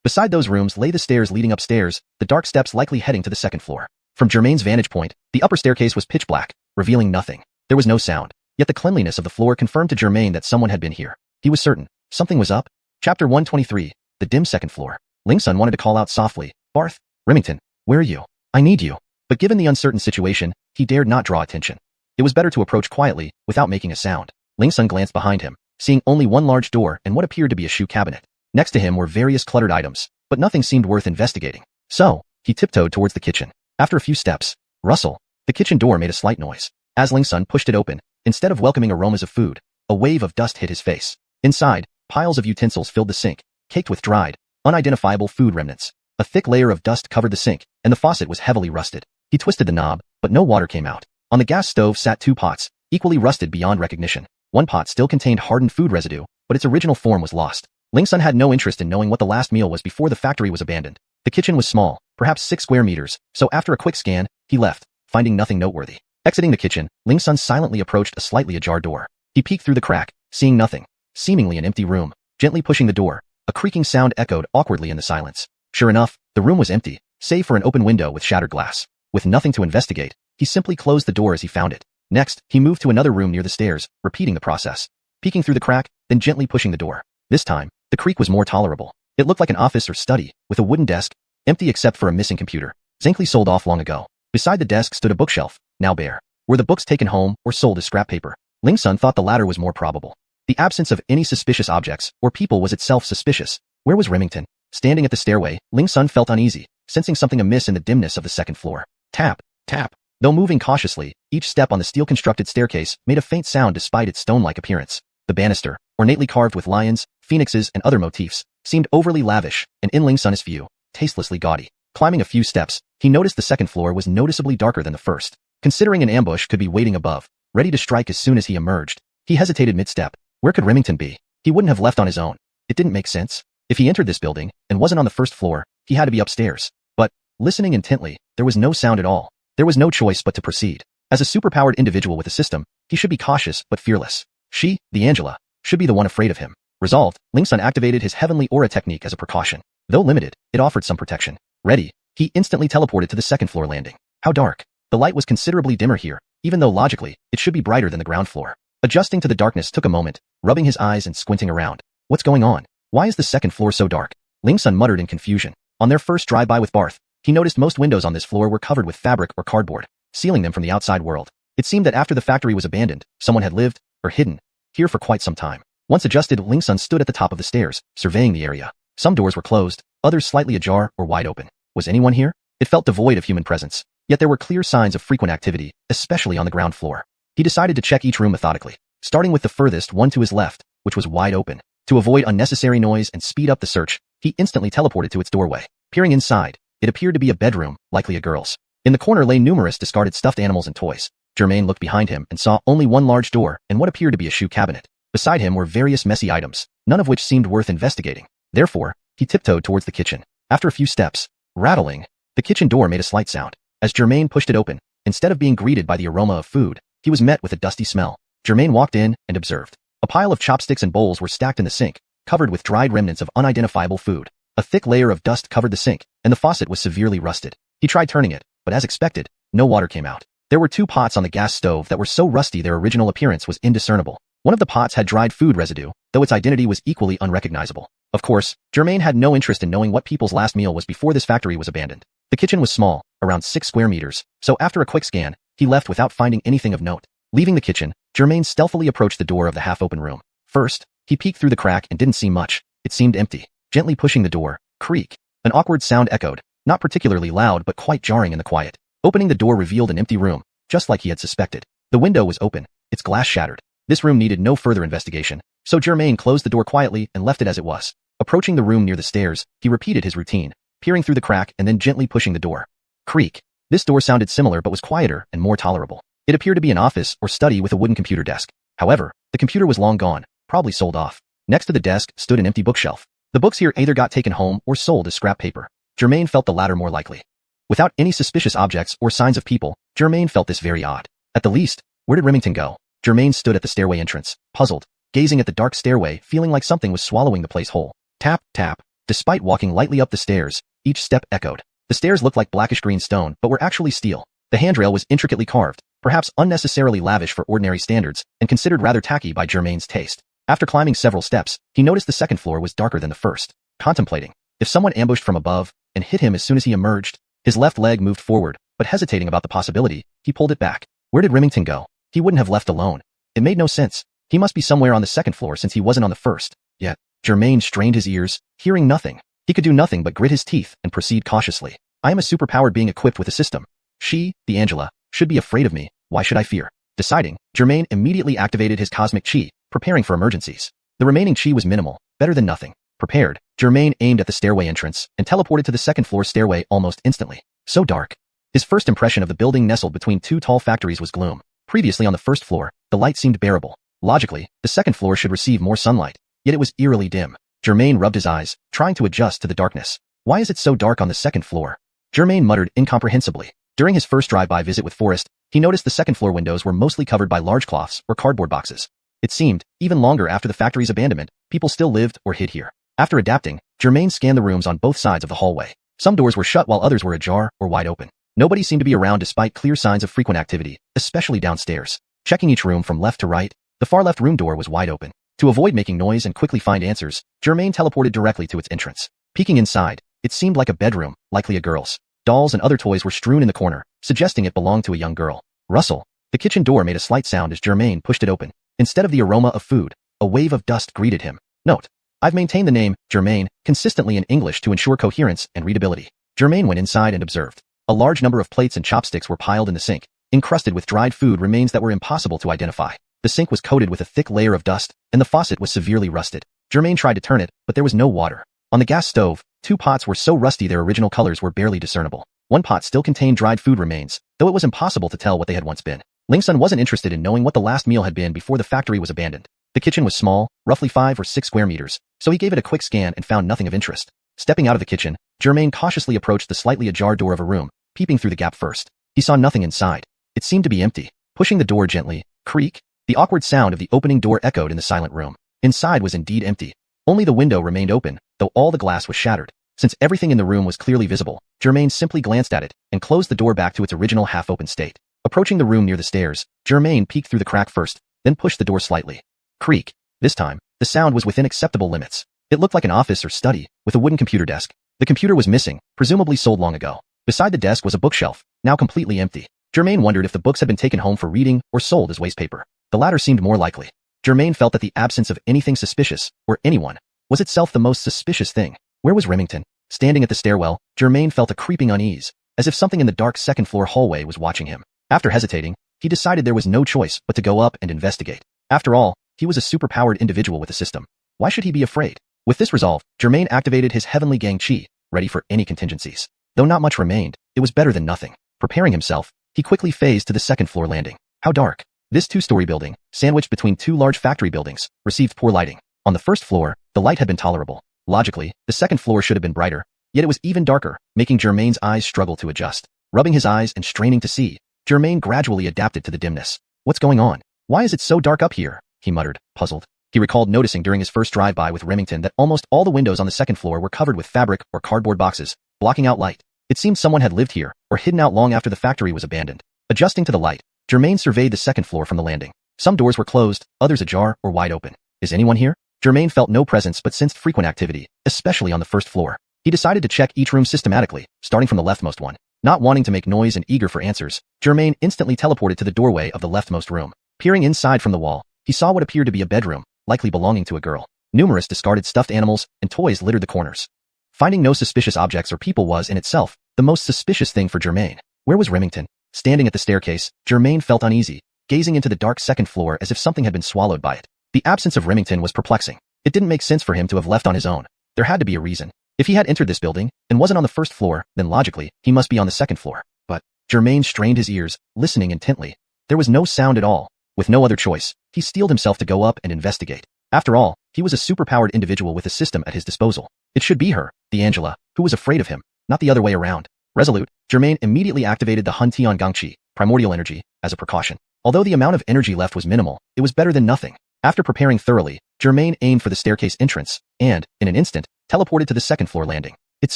Beside those rooms lay the stairs leading upstairs, the dark steps likely heading to the second floor. From Germain's vantage point, the upper staircase was pitch black, revealing nothing. There was no sound, yet the cleanliness of the floor confirmed to Germain that someone had been here. He was certain something was up. Chapter 123, the dim second floor. Lingsun wanted to call out softly, Barth, Remington, where are you? I need you. But given the uncertain situation, he dared not draw attention. It was better to approach quietly, without making a sound. Lingsun glanced behind him, seeing only one large door and what appeared to be a shoe cabinet. Next to him were various cluttered items, but nothing seemed worth investigating. So, he tiptoed towards the kitchen. After a few steps, rustle, the kitchen door made a slight noise. As Lingsun pushed it open, instead of welcoming aromas of food, a wave of dust hit his face. Inside, piles of utensils filled the sink, caked with dried, unidentifiable food remnants. A thick layer of dust covered the sink, and the faucet was heavily rusted. He twisted the knob, but no water came out. On the gas stove sat two pots, equally rusted beyond recognition. One pot still contained hardened food residue, but its original form was lost. Lingsun had no interest in knowing what the last meal was before the factory was abandoned. The kitchen was small, perhaps 6 square meters, so after a quick scan, he left, finding nothing noteworthy. Exiting the kitchen, Lingsun silently approached a slightly ajar door. He peeked through the crack, seeing nothing. Seemingly an empty room. Gently pushing the door, a creaking sound echoed awkwardly in the silence. Sure enough, the room was empty, save for an open window with shattered glass. With nothing to investigate, he simply closed the door as he found it. Next, he moved to another room near the stairs, repeating the process. Peeking through the crack, then gently pushing the door. This time, the creak was more tolerable. It looked like an office or study, with a wooden desk, empty except for a missing computer. Zankly sold off long ago. Beside the desk stood a bookshelf, now bare. Were the books taken home or sold as scrap paper? Lingsun thought the latter was more probable. The absence of any suspicious objects or people was itself suspicious. Where was Remington? Standing at the stairway, Lingsun felt uneasy, sensing something amiss in the dimness of the second floor. Tap, tap. Though moving cautiously, each step on the steel-constructed staircase made a faint sound despite its stone-like appearance. The banister, ornately carved with lions, phoenixes, and other motifs, seemed overly lavish, and in Lingsun's view, tastelessly gaudy. Climbing a few steps, he noticed the second floor was noticeably darker than the first. Considering an ambush could be waiting above, ready to strike as soon as he emerged, he hesitated mid-step. Where could Remington be? He wouldn't have left on his own. It didn't make sense. If he entered this building, and wasn't on the first floor, he had to be upstairs. But, listening intently, there was no sound at all. There was no choice but to proceed. As a superpowered individual with a system, he should be cautious but fearless. She, the Angela, should be the one afraid of him. Resolved, Lingsun activated his heavenly aura technique as a precaution. Though limited, it offered some protection. Ready, he instantly teleported to the second floor landing. How dark. The light was considerably dimmer here, even though logically, it should be brighter than the ground floor. Adjusting to the darkness took a moment, rubbing his eyes and squinting around. What's going on? Why is the second floor so dark? Lingsun muttered in confusion. On their first drive-by with Barth, he noticed most windows on this floor were covered with fabric or cardboard. sealing them from the outside world. It seemed that after the factory was abandoned, someone had lived, or hidden, here for quite some time. Once adjusted, Lingsun stood at the top of the stairs, surveying the area. Some doors were closed, others slightly ajar or wide open. Was anyone here? It felt devoid of human presence. Yet there were clear signs of frequent activity, especially on the ground floor. He decided to check each room methodically, starting with the furthest one to his left, which was wide open. To avoid unnecessary noise and speed up the search, he instantly teleported to its doorway. Peering inside, it appeared to be a bedroom, likely a girl's. In the corner lay numerous discarded stuffed animals and toys. Germain looked behind him and saw only one large door and what appeared to be a shoe cabinet. Beside him were various messy items, none of which seemed worth investigating. Therefore, he tiptoed towards the kitchen. After a few steps, rattling, the kitchen door made a slight sound. As Germain pushed it open, instead of being greeted by the aroma of food, he was met with a dusty smell. Germain walked in and observed. A pile of chopsticks and bowls were stacked in the sink, covered with dried remnants of unidentifiable food. A thick layer of dust covered the sink, and the faucet was severely rusted. He tried turning it, but as expected, no water came out. There were 2 pots on the gas stove that were so rusty their original appearance was indiscernible. One of the pots had dried food residue, though its identity was equally unrecognizable. Of course, Germain had no interest in knowing what people's last meal was before this factory was abandoned. The kitchen was small, around 6 square meters, so after a quick scan, he left without finding anything of note. Leaving the kitchen, Germain stealthily approached the door of the half-open room. First, he peeked through the crack and didn't see much. It seemed empty. Gently pushing the door, creak. An awkward sound echoed, not particularly loud but quite jarring in the quiet. Opening the door revealed an empty room, just like he had suspected. The window was open, its glass shattered. This room needed no further investigation, so Germain closed the door quietly and left it as it was. Approaching the room near the stairs, he repeated his routine, peering through the crack and then gently pushing the door. Creak. This door sounded similar but was quieter and more tolerable. It appeared to be an office or study with a wooden computer desk. However, the computer was long gone, probably sold off. Next to the desk stood an empty bookshelf. The books here either got taken home or sold as scrap paper. Germain felt the latter more likely. Without any suspicious objects or signs of people, Germain felt this very odd. At the least, where did Remington go? Germain stood at the stairway entrance, puzzled, gazing at the dark stairway, feeling like something was swallowing the place whole. Tap, tap. Despite walking lightly up the stairs, each step echoed. The stairs looked like blackish-green stone, but were actually steel. The handrail was intricately carved, perhaps unnecessarily lavish for ordinary standards, and considered rather tacky by Germain's taste. After climbing several steps, he noticed the second floor was darker than the first. Contemplating, if someone ambushed from above and hit him as soon as he emerged, his left leg moved forward, but hesitating about the possibility, he pulled it back. Where did Remington go? He wouldn't have left alone. It made no sense. He must be somewhere on the second floor since he wasn't on the first. Yet, Germain strained his ears, hearing nothing. He could do nothing but grit his teeth and proceed cautiously. I am a superpowered being equipped with a system. She, the Angela, should be afraid of me. Why should I fear? Deciding, Germain immediately activated his cosmic chi, preparing for emergencies. The remaining chi was minimal, better than nothing. Prepared, Germain aimed at the stairway entrance and teleported to the second floor stairway almost instantly. So dark. His first impression of the building nestled between 2 tall factories was gloom. Previously on the first floor, the light seemed bearable. Logically, the second floor should receive more sunlight, yet it was eerily dim. Germain rubbed his eyes, trying to adjust to the darkness. Why is it so dark on the second floor? Germain muttered incomprehensibly. During his first drive-by visit with Forrest, he noticed the second floor windows were mostly covered by large cloths or cardboard boxes. It seemed, even longer after the factory's abandonment, people still lived or hid here. After adapting, Germain scanned the rooms on both sides of the hallway. Some doors were shut while others were ajar or wide open. Nobody seemed to be around despite clear signs of frequent activity, especially downstairs. Checking each room from left to right, the far left room door was wide open. To avoid making noise and quickly find answers, Germain teleported directly to its entrance. Peeking inside, it seemed like a bedroom, likely a girl's. Dolls and other toys were strewn in the corner, suggesting it belonged to a young girl. Rustle. The kitchen door made a slight sound as Germain pushed it open. Instead of the aroma of food, a wave of dust greeted him. Note: I've maintained the name, Germain, consistently in English to ensure coherence and readability. Germain went inside and observed. A large number of plates and chopsticks were piled in the sink, encrusted with dried food remains that were impossible to identify. The sink was coated with a thick layer of dust, and the faucet was severely rusted. Germain tried to turn it, but there was no water. On the gas stove, 2 pots were so rusty their original colors were barely discernible. One pot still contained dried food remains, though it was impossible to tell what they had once been. Lingsun wasn't interested in knowing what the last meal had been before the factory was abandoned. The kitchen was small, roughly 5 or 6 square meters, so he gave it a quick scan and found nothing of interest. Stepping out of the kitchen, Germain cautiously approached the slightly ajar door of a room, peeping through the gap first. He saw nothing inside. It seemed to be empty. Pushing the door gently, creak, the awkward sound of the opening door echoed in the silent room. Inside was indeed empty. Only the window remained open, though all the glass was shattered. Since everything in the room was clearly visible, Germain simply glanced at it and closed the door back to its original half-open state. Approaching the room near the stairs, Germain peeked through the crack first, then pushed the door slightly. Creak. This time, the sound was within acceptable limits. It looked like an office or study, with a wooden computer desk. The computer was missing, presumably sold long ago. Beside the desk was a bookshelf, now completely empty. Germain wondered if the books had been taken home for reading or sold as waste paper. The latter seemed more likely. Germain felt that the absence of anything suspicious, or anyone, was itself the most suspicious thing. Where was Remington? Standing at the stairwell, Germain felt a creeping unease, as if something in the dark second-floor hallway was watching him. After hesitating, he decided there was no choice but to go up and investigate. After all, he was a superpowered individual with a system. Why should he be afraid? With this resolve, Germain activated his heavenly gang chi, ready for any contingencies. Though not much remained, it was better than nothing. Preparing himself, he quickly phased to the second-floor landing. How dark! This two-story building, sandwiched between two large factory buildings, received poor lighting. On the first floor, the light had been tolerable. Logically, the second floor should have been brighter, yet it was even darker, making Germain's eyes struggle to adjust. Rubbing his eyes and straining to see, Germain gradually adapted to the dimness. What's going on? Why is it so dark up here? He muttered, puzzled. He recalled noticing during his first drive-by with Remington that almost all the windows on the second floor were covered with fabric or cardboard boxes, blocking out light. It seemed someone had lived here, or hidden out long after the factory was abandoned. Adjusting to the light, Germain surveyed the second floor from the landing. Some doors were closed, others ajar or wide open. Is anyone here? Germain felt no presence but sensed frequent activity, especially on the first floor. He decided to check each room systematically, starting from the leftmost one. Not wanting to make noise and eager for answers, Germain instantly teleported to the doorway of the leftmost room. Peering inside from the wall, he saw what appeared to be a bedroom, likely belonging to a girl. Numerous discarded stuffed animals and toys littered the corners. Finding no suspicious objects or people was, in itself, the most suspicious thing for Germain. Where was Remington? Standing at the staircase, Germain felt uneasy, gazing into the dark second floor as if something had been swallowed by it. The absence of Remington was perplexing. It didn't make sense for him to have left on his own. There had to be a reason. If he had entered this building and wasn't on the first floor, then logically, he must be on the second floor. But Germain strained his ears, listening intently. There was no sound at all. With no other choice, he steeled himself to go up and investigate. After all, he was a superpowered individual with a system at his disposal. It should be her, the Angela, who was afraid of him, not the other way around. Resolute, Germain immediately activated the Huntian Gangqi, primordial energy, as a precaution. Although the amount of energy left was minimal, it was better than nothing. After preparing thoroughly, Germain aimed for the staircase entrance, and, in an instant, teleported to the second floor landing. It's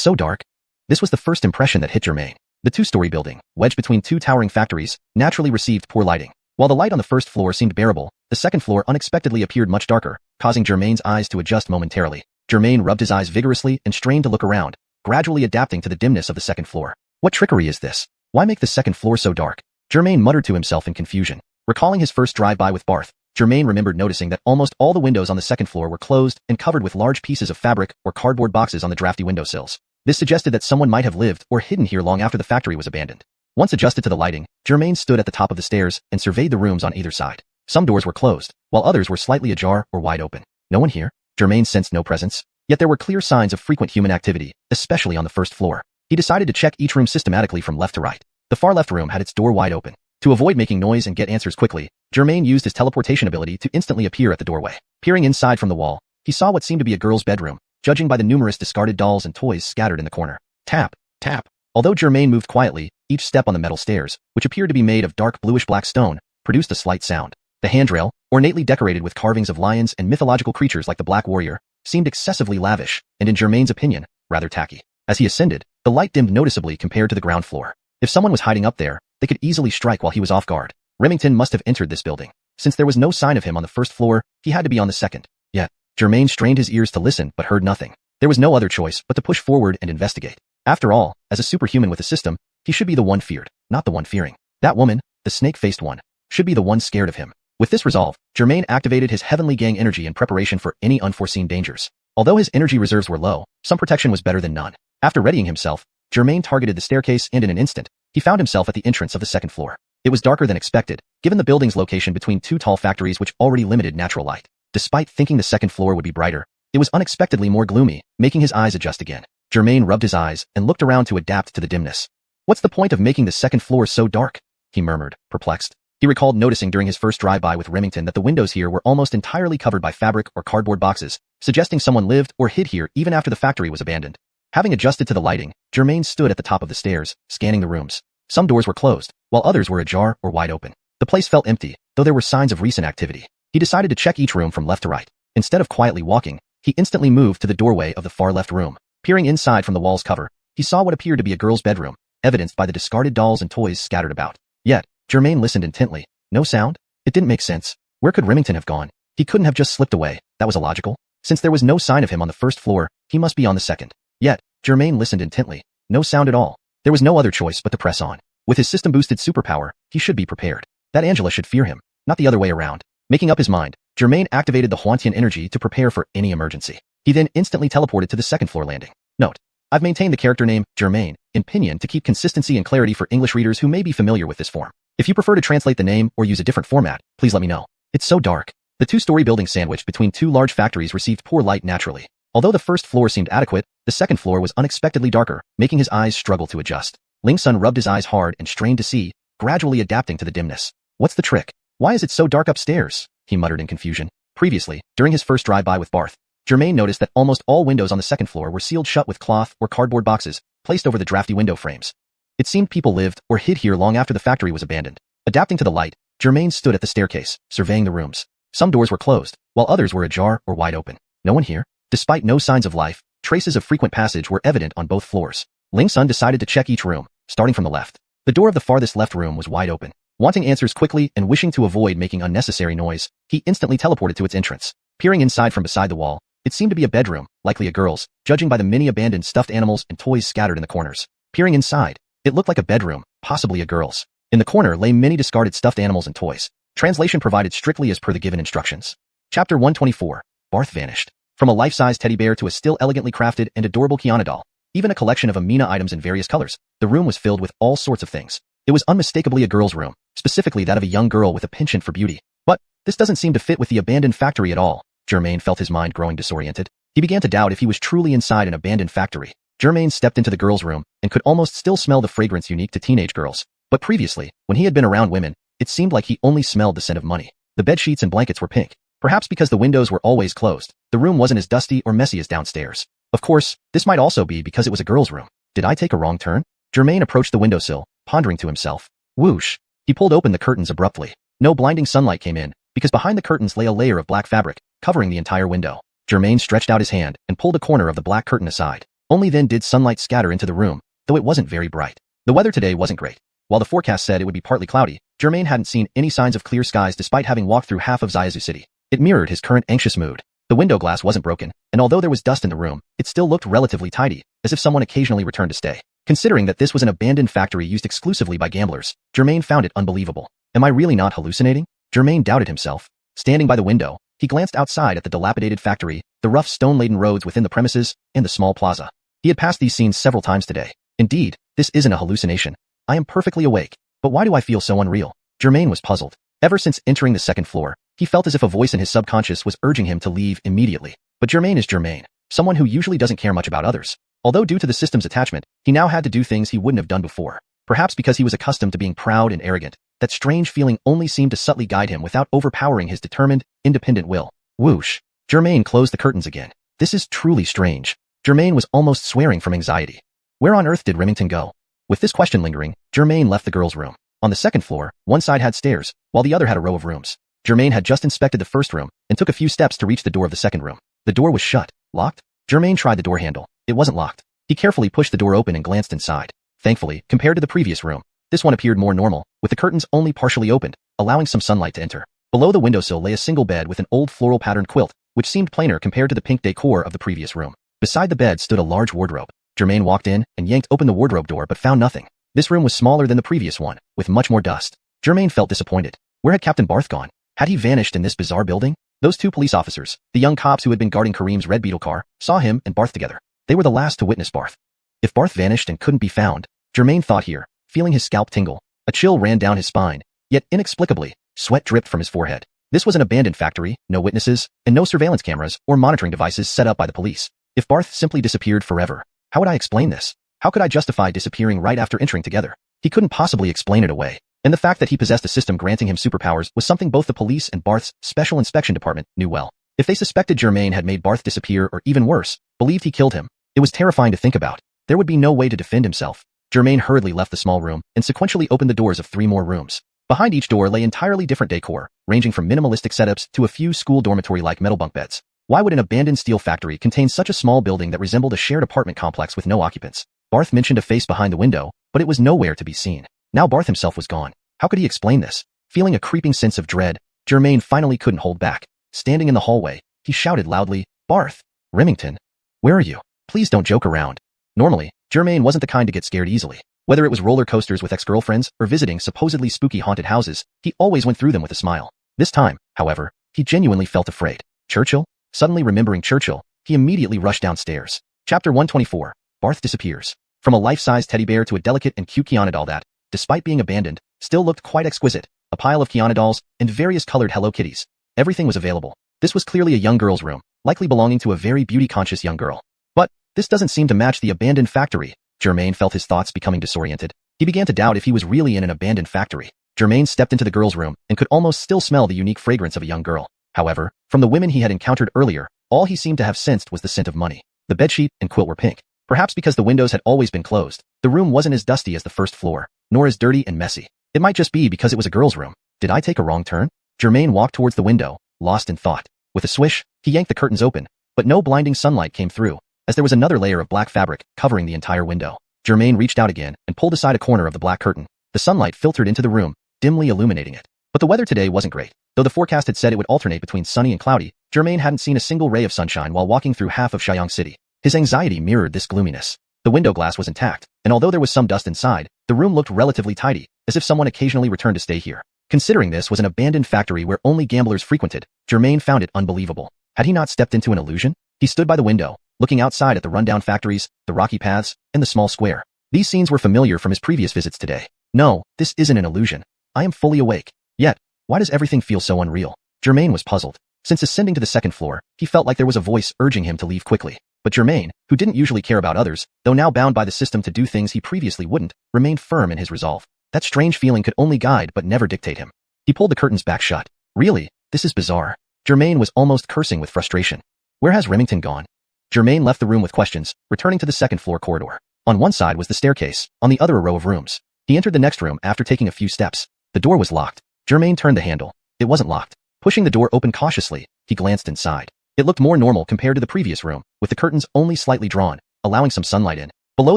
so dark. This was the first impression that hit Germain. The two-story building, wedged between two towering factories, naturally received poor lighting. While the light on the first floor seemed bearable, the second floor unexpectedly appeared much darker, causing Germain's eyes to adjust momentarily. Germain rubbed his eyes vigorously and strained to look around, gradually adapting to the dimness of the second floor. What trickery is this? Why make the second floor so dark? Germain muttered to himself in confusion. Recalling his first drive-by with Barth, Germain remembered noticing that almost all the windows on the second floor were closed and covered with large pieces of fabric or cardboard boxes on the drafty windowsills. This suggested that someone might have lived or hidden here long after the factory was abandoned. Once adjusted to the lighting, Germain stood at the top of the stairs and surveyed the rooms on either side. Some doors were closed, while others were slightly ajar or wide open. No one here? Germain sensed no presence, yet there were clear signs of frequent human activity, especially on the first floor. He decided to check each room systematically from left to right. The far left room had its door wide open. To avoid making noise and get answers quickly, Germain used his teleportation ability to instantly appear at the doorway. Peering inside from the wall, he saw what seemed to be a girl's bedroom, judging by the numerous discarded dolls and toys scattered in the corner. Tap, tap. Although Germain moved quietly, each step on the metal stairs, which appeared to be made of dark bluish-black stone, produced a slight sound. The handrail, ornately decorated with carvings of lions and mythological creatures like the Black Warrior, seemed excessively lavish, and in Germain's opinion, rather tacky. As he ascended, the light dimmed noticeably compared to the ground floor. If someone was hiding up there, they could easily strike while he was off guard. Remington must have entered this building. Since there was no sign of him on the first floor, he had to be on the second. Yet, Germain strained his ears to listen but heard nothing. There was no other choice but to push forward and investigate. After all, as a superhuman with a system, he should be the one feared, not the one fearing. That woman, the snake-faced one, should be the one scared of him. With this resolve, Germain activated his heavenly gang energy in preparation for any unforeseen dangers. Although his energy reserves were low, some protection was better than none. After readying himself, Germain targeted the staircase and in an instant, he found himself at the entrance of the second floor. It was darker than expected, given the building's location between two tall factories which already limited natural light. Despite thinking the second floor would be brighter, it was unexpectedly more gloomy, making his eyes adjust again. Germain rubbed his eyes and looked around to adapt to the dimness. What's the point of making the second floor so dark? He murmured, perplexed. He recalled noticing during his first drive-by with Remington that the windows here were almost entirely covered by fabric or cardboard boxes, suggesting someone lived or hid here even after the factory was abandoned. Having adjusted to the lighting, Germain stood at the top of the stairs, scanning the rooms. Some doors were closed, while others were ajar or wide open. The place felt empty, though there were signs of recent activity. He decided to check each room from left to right. Instead of quietly walking, he instantly moved to the doorway of the far left room. Peering inside from the wall's cover, he saw what appeared to be a girl's bedroom, evidenced by the discarded dolls and toys scattered about. Yet, Germain listened intently. No sound? It didn't make sense. Where could Remington have gone? He couldn't have just slipped away. That was illogical. Since there was no sign of him on the first floor, he must be on the second. Yet, Germain listened intently. No sound at all. There was no other choice but to press on. With his system-boosted superpower, he should be prepared. That Angela should fear him, not the other way around. Making up his mind, Germain activated the Xuanhuan energy to prepare for any emergency. He then instantly teleported to the second-floor landing. Note: I've maintained the character name, Germain, in Pinyin to keep consistency and clarity for English readers who may be familiar with this form. If you prefer to translate the name or use a different format, please let me know. It's so dark. The two-story building sandwiched between two large factories received poor light naturally. Although the first floor seemed adequate, the second floor was unexpectedly darker, making his eyes struggle to adjust. Ling Sun rubbed his eyes hard and strained to see, gradually adapting to the dimness. What's the trick? Why is it so dark upstairs? He muttered in confusion. Previously, during his first drive-by with Barth, Germain noticed that almost all windows on the second floor were sealed shut with cloth or cardboard boxes, placed over the drafty window frames. It seemed people lived or hid here long after the factory was abandoned. Adapting to the light, Germain stood at the staircase, surveying the rooms. Some doors were closed, while others were ajar or wide open. No one here? Despite no signs of life, traces of frequent passage were evident on both floors. Ling Sun decided to check each room, starting from the left. The door of the farthest left room was wide open. Wanting answers quickly and wishing to avoid making unnecessary noise, he instantly teleported to its entrance. Peering inside from beside the wall, it seemed to be a bedroom, likely a girl's, judging by the many abandoned stuffed animals and toys scattered in the corners. Peering inside, it looked like a bedroom, possibly a girl's. In the corner lay many discarded stuffed animals and toys. Translation provided strictly as per the given instructions. Chapter 124. Barth vanished. From a life-size teddy bear to a still elegantly crafted and adorable Kiana doll, even a collection of Amina items in various colors, the room was filled with all sorts of things. It was unmistakably a girl's room, specifically that of a young girl with a penchant for beauty. But this doesn't seem to fit with the abandoned factory at all. Germain felt his mind growing disoriented. He began to doubt if he was truly inside an abandoned factory. Germain stepped into the girl's room and could almost still smell the fragrance unique to teenage girls. But previously, when he had been around women, it seemed like he only smelled the scent of money. The bed sheets and blankets were pink. Perhaps because the windows were always closed, the room wasn't as dusty or messy as downstairs. Of course, this might also be because it was a girl's room. Did I take a wrong turn? Germain approached the windowsill, pondering to himself. Whoosh! He pulled open the curtains abruptly. No blinding sunlight came in, because behind the curtains lay a layer of black fabric, covering the entire window. Germain stretched out his hand and pulled a corner of the black curtain aside. Only then did sunlight scatter into the room, though it wasn't very bright. The weather today wasn't great. While the forecast said it would be partly cloudy, Germain hadn't seen any signs of clear skies despite having walked through half of Xiaozu City. It mirrored his current anxious mood. The window glass wasn't broken, and although there was dust in the room, it still looked relatively tidy, as if someone occasionally returned to stay. Considering that this was an abandoned factory used exclusively by gamblers, Germain found it unbelievable. Am I really not hallucinating? Germain doubted himself. Standing by the window, he glanced outside at the dilapidated factory, the rough stone-laden roads within the premises, and the small plaza. He had passed these scenes several times today. Indeed, this isn't a hallucination. I am perfectly awake. But why do I feel so unreal? Germain was puzzled. Ever since entering the second floor, he felt as if a voice in his subconscious was urging him to leave immediately. But Germain is Germain, someone who usually doesn't care much about others. Although due to the system's attachment, he now had to do things he wouldn't have done before. Perhaps because he was accustomed to being proud and arrogant, that strange feeling only seemed to subtly guide him without overpowering his determined, independent will. Whoosh! Germain closed the curtains again. This is truly strange. Germain was almost swearing from anxiety. Where on earth did Remington go? With this question lingering, Germain left the girl's room. On the second floor, one side had stairs, while the other had a row of rooms. Germain had just inspected the first room and took a few steps to reach the door of the second room. The door was shut. Locked? Germain tried the door handle. It wasn't locked. He carefully pushed the door open and glanced inside. Thankfully, compared to the previous room, this one appeared more normal, with the curtains only partially opened, allowing some sunlight to enter. Below the windowsill lay a single bed with an old floral patterned quilt, which seemed plainer compared to the pink decor of the previous room. Beside the bed stood a large wardrobe. Germain walked in and yanked open the wardrobe door but found nothing. This room was smaller than the previous one, with much more dust. Germain felt disappointed. Where had Captain Barth gone? Had he vanished in this bizarre building? Those two police officers, the young cops who had been guarding Kareem's red beetle car, saw him and Barth together. They were the last to witness Barth. If Barth vanished and couldn't be found, Germain thought here, feeling his scalp tingle. A chill ran down his spine, yet inexplicably, sweat dripped from his forehead. This was an abandoned factory, no witnesses, and no surveillance cameras or monitoring devices set up by the police. If Barth simply disappeared forever, how would I explain this? How could I justify disappearing right after entering together? He couldn't possibly explain it away. And the fact that he possessed a system granting him superpowers was something both the police and Barth's Special Inspection Department knew well. If they suspected Germain had made Barth disappear or even worse, believed he killed him, it was terrifying to think about. There would be no way to defend himself. Germain hurriedly left the small room and sequentially opened the doors of 3 more rooms. Behind each door lay entirely different decor, ranging from minimalistic setups to a few school dormitory-like metal bunk beds. Why would an abandoned steel factory contain such a small building that resembled a shared apartment complex with no occupants? Barth mentioned a face behind the window, but it was nowhere to be seen. Now Barth himself was gone. How could he explain this? Feeling a creeping sense of dread, Germain finally couldn't hold back. Standing in the hallway, he shouted loudly, "Barth! Remington! Where are you? Please don't joke around." Normally, Germain wasn't the kind to get scared easily. Whether it was roller coasters with ex-girlfriends or visiting supposedly spooky haunted houses, he always went through them with a smile. This time, however, he genuinely felt afraid. Churchill? Suddenly remembering Churchill, he immediately rushed downstairs. Chapter 124. Barth disappears. From a life-size teddy bear to a delicate and cute Kiana doll that, despite being abandoned, still looked quite exquisite, a pile of Kiana dolls, and various colored Hello Kitties. Everything was available. This was clearly a young girl's room, likely belonging to a very beauty-conscious young girl. But this doesn't seem to match the abandoned factory. Germain felt his thoughts becoming disoriented. He began to doubt if he was really in an abandoned factory. Germain stepped into the girl's room and could almost still smell the unique fragrance of a young girl. However, from the women he had encountered earlier, all he seemed to have sensed was the scent of money. The bedsheet and quilt were pink. Perhaps because the windows had always been closed, the room wasn't as dusty as the first floor, nor as dirty and messy. It might just be because it was a girl's room. Did I take a wrong turn? Germain walked towards the window, lost in thought. With a swish, he yanked the curtains open, but no blinding sunlight came through, as there was another layer of black fabric covering the entire window. Germain reached out again and pulled aside a corner of the black curtain. The sunlight filtered into the room, dimly illuminating it. But the weather today wasn't great. Though the forecast had said it would alternate between sunny and cloudy, Germain hadn't seen a single ray of sunshine while walking through half of Xiuxian City. His anxiety mirrored this gloominess. The window glass was intact, and although there was some dust inside, the room looked relatively tidy, as if someone occasionally returned to stay here. Considering this was an abandoned factory where only gamblers frequented, Germain found it unbelievable. Had he not stepped into an illusion? He stood by the window, looking outside at the rundown factories, the rocky paths, and the small square. These scenes were familiar from his previous visits today. No, this isn't an illusion. I am fully awake. Yet, why does everything feel so unreal? Germain was puzzled. Since ascending to the second floor, he felt like there was a voice urging him to leave quickly. But Germain, who didn't usually care about others, though now bound by the system to do things he previously wouldn't, remained firm in his resolve. That strange feeling could only guide but never dictate him. He pulled the curtains back shut. Really? This is bizarre. Germain was almost cursing with frustration. Where has Remington gone? Germain left the room with questions, returning to the second floor corridor. On one side was the staircase, on the other a row of rooms. He entered the next room after taking a few steps. The door was locked. Germain turned the handle. It wasn't locked. Pushing the door open cautiously, he glanced inside. It looked more normal compared to the previous room, with the curtains only slightly drawn, allowing some sunlight in. Below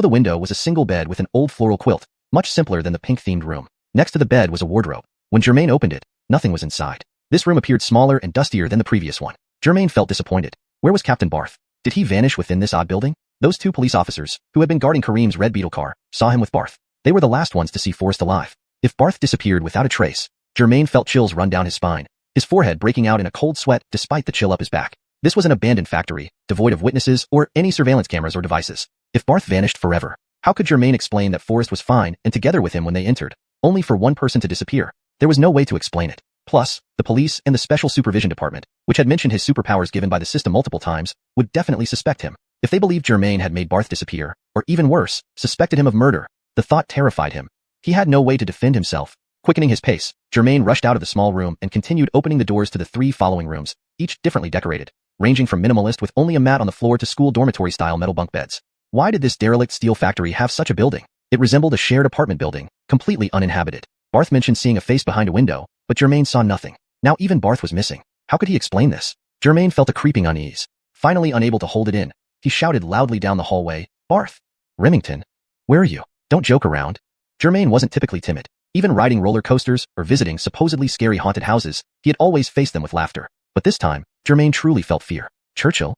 the window was a single bed with an old floral quilt, much simpler than the pink-themed room. Next to the bed was a wardrobe. When Germain opened it, nothing was inside. This room appeared smaller and dustier than the previous one. Germain felt disappointed. Where was Captain Barth? Did he vanish within this odd building? Those two police officers, who had been guarding Kareem's red beetle car, saw him with Barth. They were the last ones to see Forrest alive. If Barth disappeared without a trace, Germain felt chills run down his spine, his forehead breaking out in a cold sweat despite the chill up his back. This was an abandoned factory, devoid of witnesses or any surveillance cameras or devices. If Barth vanished forever, how could Germain explain that Forrest was fine and together with him when they entered, only for one person to disappear? There was no way to explain it. Plus, the police and the Special Supervision Department, which had mentioned his superpowers given by the system multiple times, would definitely suspect him. If they believed Germain had made Barth disappear, or even worse, suspected him of murder, the thought terrified him. He had no way to defend himself. Quickening his pace, Germain rushed out of the small room and continued opening the doors to the three following rooms, each differently decorated, ranging from minimalist with only a mat on the floor to school dormitory-style metal bunk beds. Why did this derelict steel factory have such a building? It resembled a shared apartment building, completely uninhabited. Barth mentioned seeing a face behind a window, but Germain saw nothing. Now even Barth was missing. How could he explain this? Germain felt a creeping unease. Finally unable to hold it in, he shouted loudly down the hallway, "Barth! Remington! Where are you? Don't joke around." Germain wasn't typically timid. Even riding roller coasters or visiting supposedly scary haunted houses, he had always faced them with laughter. But this time, Germain truly felt fear. Churchill?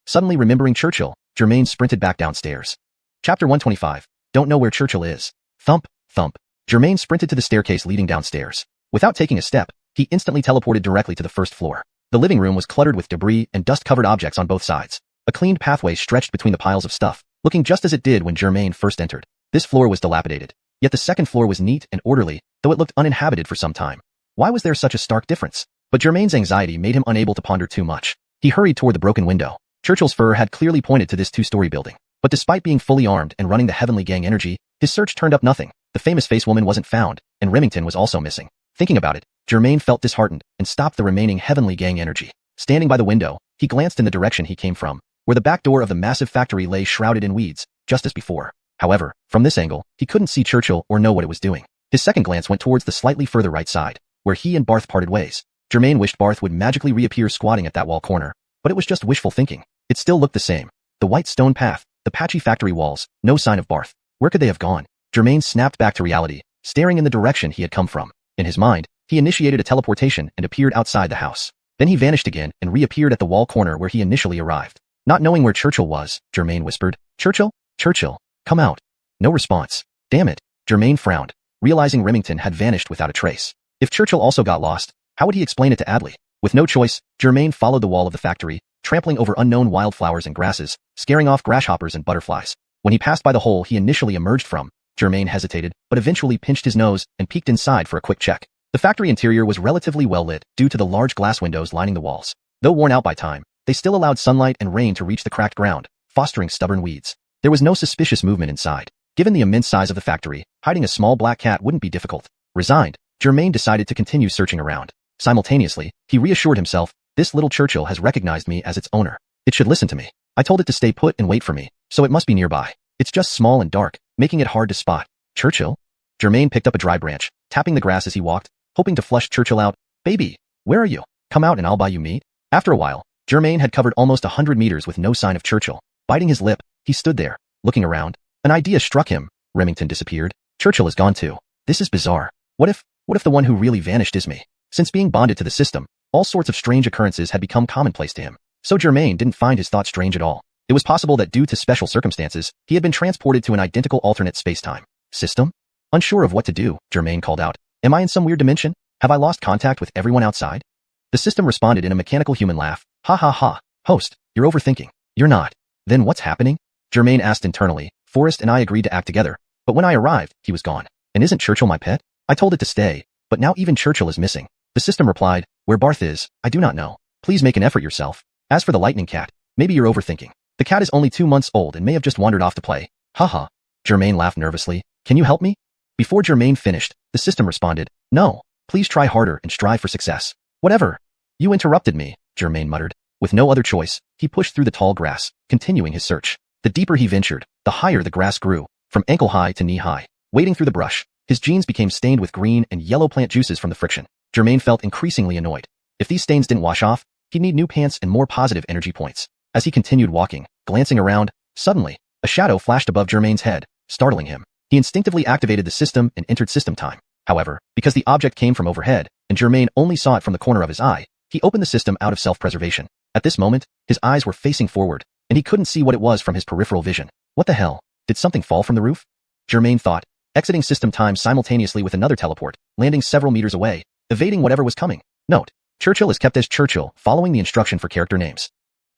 Suddenly remembering Churchill, Germain sprinted back downstairs. Chapter 125. Don't know where Churchill is. Thump, thump. Germain sprinted to the staircase leading downstairs. Without taking a step, he instantly teleported directly to the first floor. The living room was cluttered with debris and dust-covered objects on both sides. A cleaned pathway stretched between the piles of stuff, looking just as it did when Germain first entered. This floor was dilapidated. Yet the second floor was neat and orderly, though it looked uninhabited for some time. Why was there such a stark difference? But Germain's anxiety made him unable to ponder too much. He hurried toward the broken window. Churchill's fur had clearly pointed to this two-story building. But despite being fully armed and running the Heavenly Gang energy, his search turned up nothing. The famous face woman wasn't found, and Remington was also missing. Thinking about it, Germain felt disheartened and stopped the remaining Heavenly Gang energy. Standing by the window, he glanced in the direction he came from, where the back door of the massive factory lay shrouded in weeds, just as before. However, from this angle, he couldn't see Churchill or know what it was doing. His second glance went towards the slightly further right side, where he and Barth parted ways. Germain wished Barth would magically reappear squatting at that wall corner, but it was just wishful thinking. It still looked the same. The white stone path, the patchy factory walls, no sign of Barth. Where could they have gone? Germain snapped back to reality, staring in the direction he had come from. In his mind, he initiated a teleportation and appeared outside the house. Then he vanished again and reappeared at the wall corner where he initially arrived. Not knowing where Churchill was, Germain whispered, "Churchill? Churchill, come out." No response. Damn it. Germain frowned, realizing Remington had vanished without a trace. If Churchill also got lost, how would he explain it to Adley? With no choice, Germain followed the wall of the factory, trampling over unknown wildflowers and grasses, scaring off grasshoppers and butterflies. When he passed by the hole he initially emerged from, Germain hesitated, but eventually pinched his nose and peeked inside for a quick check. The factory interior was relatively well lit due to the large glass windows lining the walls. Though worn out by time, they still allowed sunlight and rain to reach the cracked ground, fostering stubborn weeds. There was no suspicious movement inside. Given the immense size of the factory, hiding a small black cat wouldn't be difficult. Resigned, Germain decided to continue searching around. Simultaneously, he reassured himself, this little Churchill has recognized me as its owner. It should listen to me. I told it to stay put and wait for me, so it must be nearby. It's just small and dark, making it hard to spot. Churchill? Germain picked up a dry branch, tapping the grass as he walked, hoping to flush Churchill out. Baby, where are you? Come out and I'll buy you meat. After a while, Germain had covered almost 100 meters with no sign of Churchill. Biting his lip, he stood there, looking around. An idea struck him. Remington disappeared. Churchill is gone too. This is bizarre. What if the one who really vanished is me? Since being bonded to the system, all sorts of strange occurrences had become commonplace to him. So Germain didn't find his thoughts strange at all. It was possible that due to special circumstances, he had been transported to an identical alternate space-time. System? Unsure of what to do, Germain called out. Am I in some weird dimension? Have I lost contact with everyone outside? The system responded in a mechanical human laugh. Ha ha ha. Host, you're overthinking. You're not. Then what's happening? Germain asked internally. Forrest and I agreed to act together, but when I arrived, he was gone. And isn't Churchill my pet? I told it to stay, but now even Churchill is missing. The system replied, where Barth is, I do not know. Please make an effort yourself. As for the lightning cat, maybe you're overthinking. The cat is only 2 months old and may have just wandered off to play. Haha. Germain laughed nervously. Can you help me? Before Germain finished, the system responded, no, please try harder and strive for success. Whatever. You interrupted me, Germain muttered. With no other choice, he pushed through the tall grass, continuing his search. The deeper he ventured, the higher the grass grew, from ankle-high to knee-high. Wading through the brush, his jeans became stained with green and yellow plant juices from the friction. Germain felt increasingly annoyed. If these stains didn't wash off, he'd need new pants and more positive energy points. As he continued walking, glancing around, suddenly, a shadow flashed above Germain's head, startling him. He instinctively activated the system and entered system time. However, because the object came from overhead, and Germain only saw it from the corner of his eye, he opened the system out of self-preservation. At this moment, his eyes were facing forward, and he couldn't see what it was from his peripheral vision. What the hell? Did something fall from the roof? Germain thought, exiting system time simultaneously with another teleport, landing several meters away, evading whatever was coming. Note: Churchill is kept as Churchill, following the instruction for character names.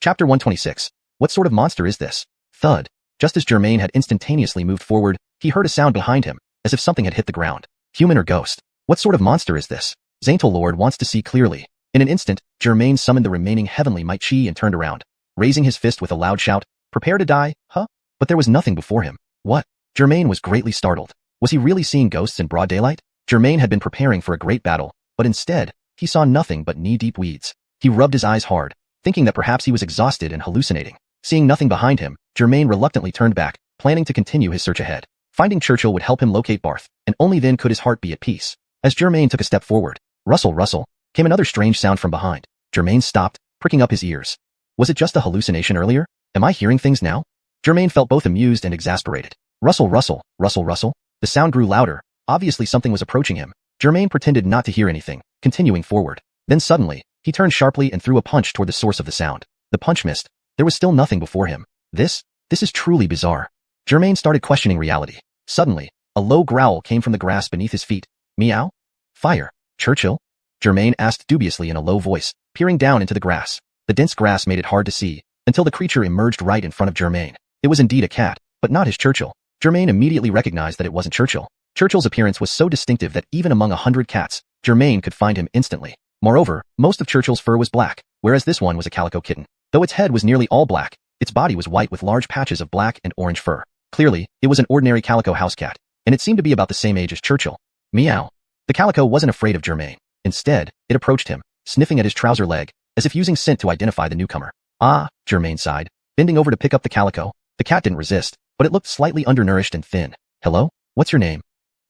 Chapter 126. What sort of monster is this? Thud. Just as Germain had instantaneously moved forward, he heard a sound behind him, as if something had hit the ground. Human or ghost? What sort of monster is this? Zaintel Lord wants to see clearly. In an instant, Germain summoned the remaining heavenly might chi and turned around, raising his fist with a loud shout. Prepare to die, huh? But there was nothing before him. What? Germain was greatly startled. Was he really seeing ghosts in broad daylight? Germain had been preparing for a great battle, but instead, he saw nothing but knee-deep weeds. He rubbed his eyes hard, thinking that perhaps he was exhausted and hallucinating. Seeing nothing behind him, Germain reluctantly turned back, planning to continue his search ahead. Finding Churchill would help him locate Barth, and only then could his heart be at peace. As Germain took a step forward, rustle, rustle, came another strange sound from behind. Germain stopped, pricking up his ears. Was it just a hallucination earlier? Am I hearing things now? Germain felt both amused and exasperated. Rustle, rustle, rustle, rustle. The sound grew louder. Obviously something was approaching him. Germain pretended not to hear anything, continuing forward. Then suddenly, he turned sharply and threw a punch toward the source of the sound. The punch missed. There was still nothing before him. This is truly bizarre. Germain started questioning reality. Suddenly, a low growl came from the grass beneath his feet. Meow? Fire. Churchill? Germain asked dubiously in a low voice, peering down into the grass. The dense grass made it hard to see, until the creature emerged right in front of Germain. It was indeed a cat, but not his Churchill. Germain immediately recognized that it wasn't Churchill. Churchill's appearance was so distinctive that even among 100 cats, Germain could find him instantly. Moreover, most of Churchill's fur was black, whereas this one was a calico kitten. Though its head was nearly all black, its body was white with large patches of black and orange fur. Clearly, it was an ordinary calico house cat, and it seemed to be about the same age as Churchill. Meow. The calico wasn't afraid of Germain. Instead, it approached him, sniffing at his trouser leg, as if using scent to identify the newcomer. Ah, Germain sighed, bending over to pick up the calico. The cat didn't resist, but it looked slightly undernourished and thin. Hello? What's your name?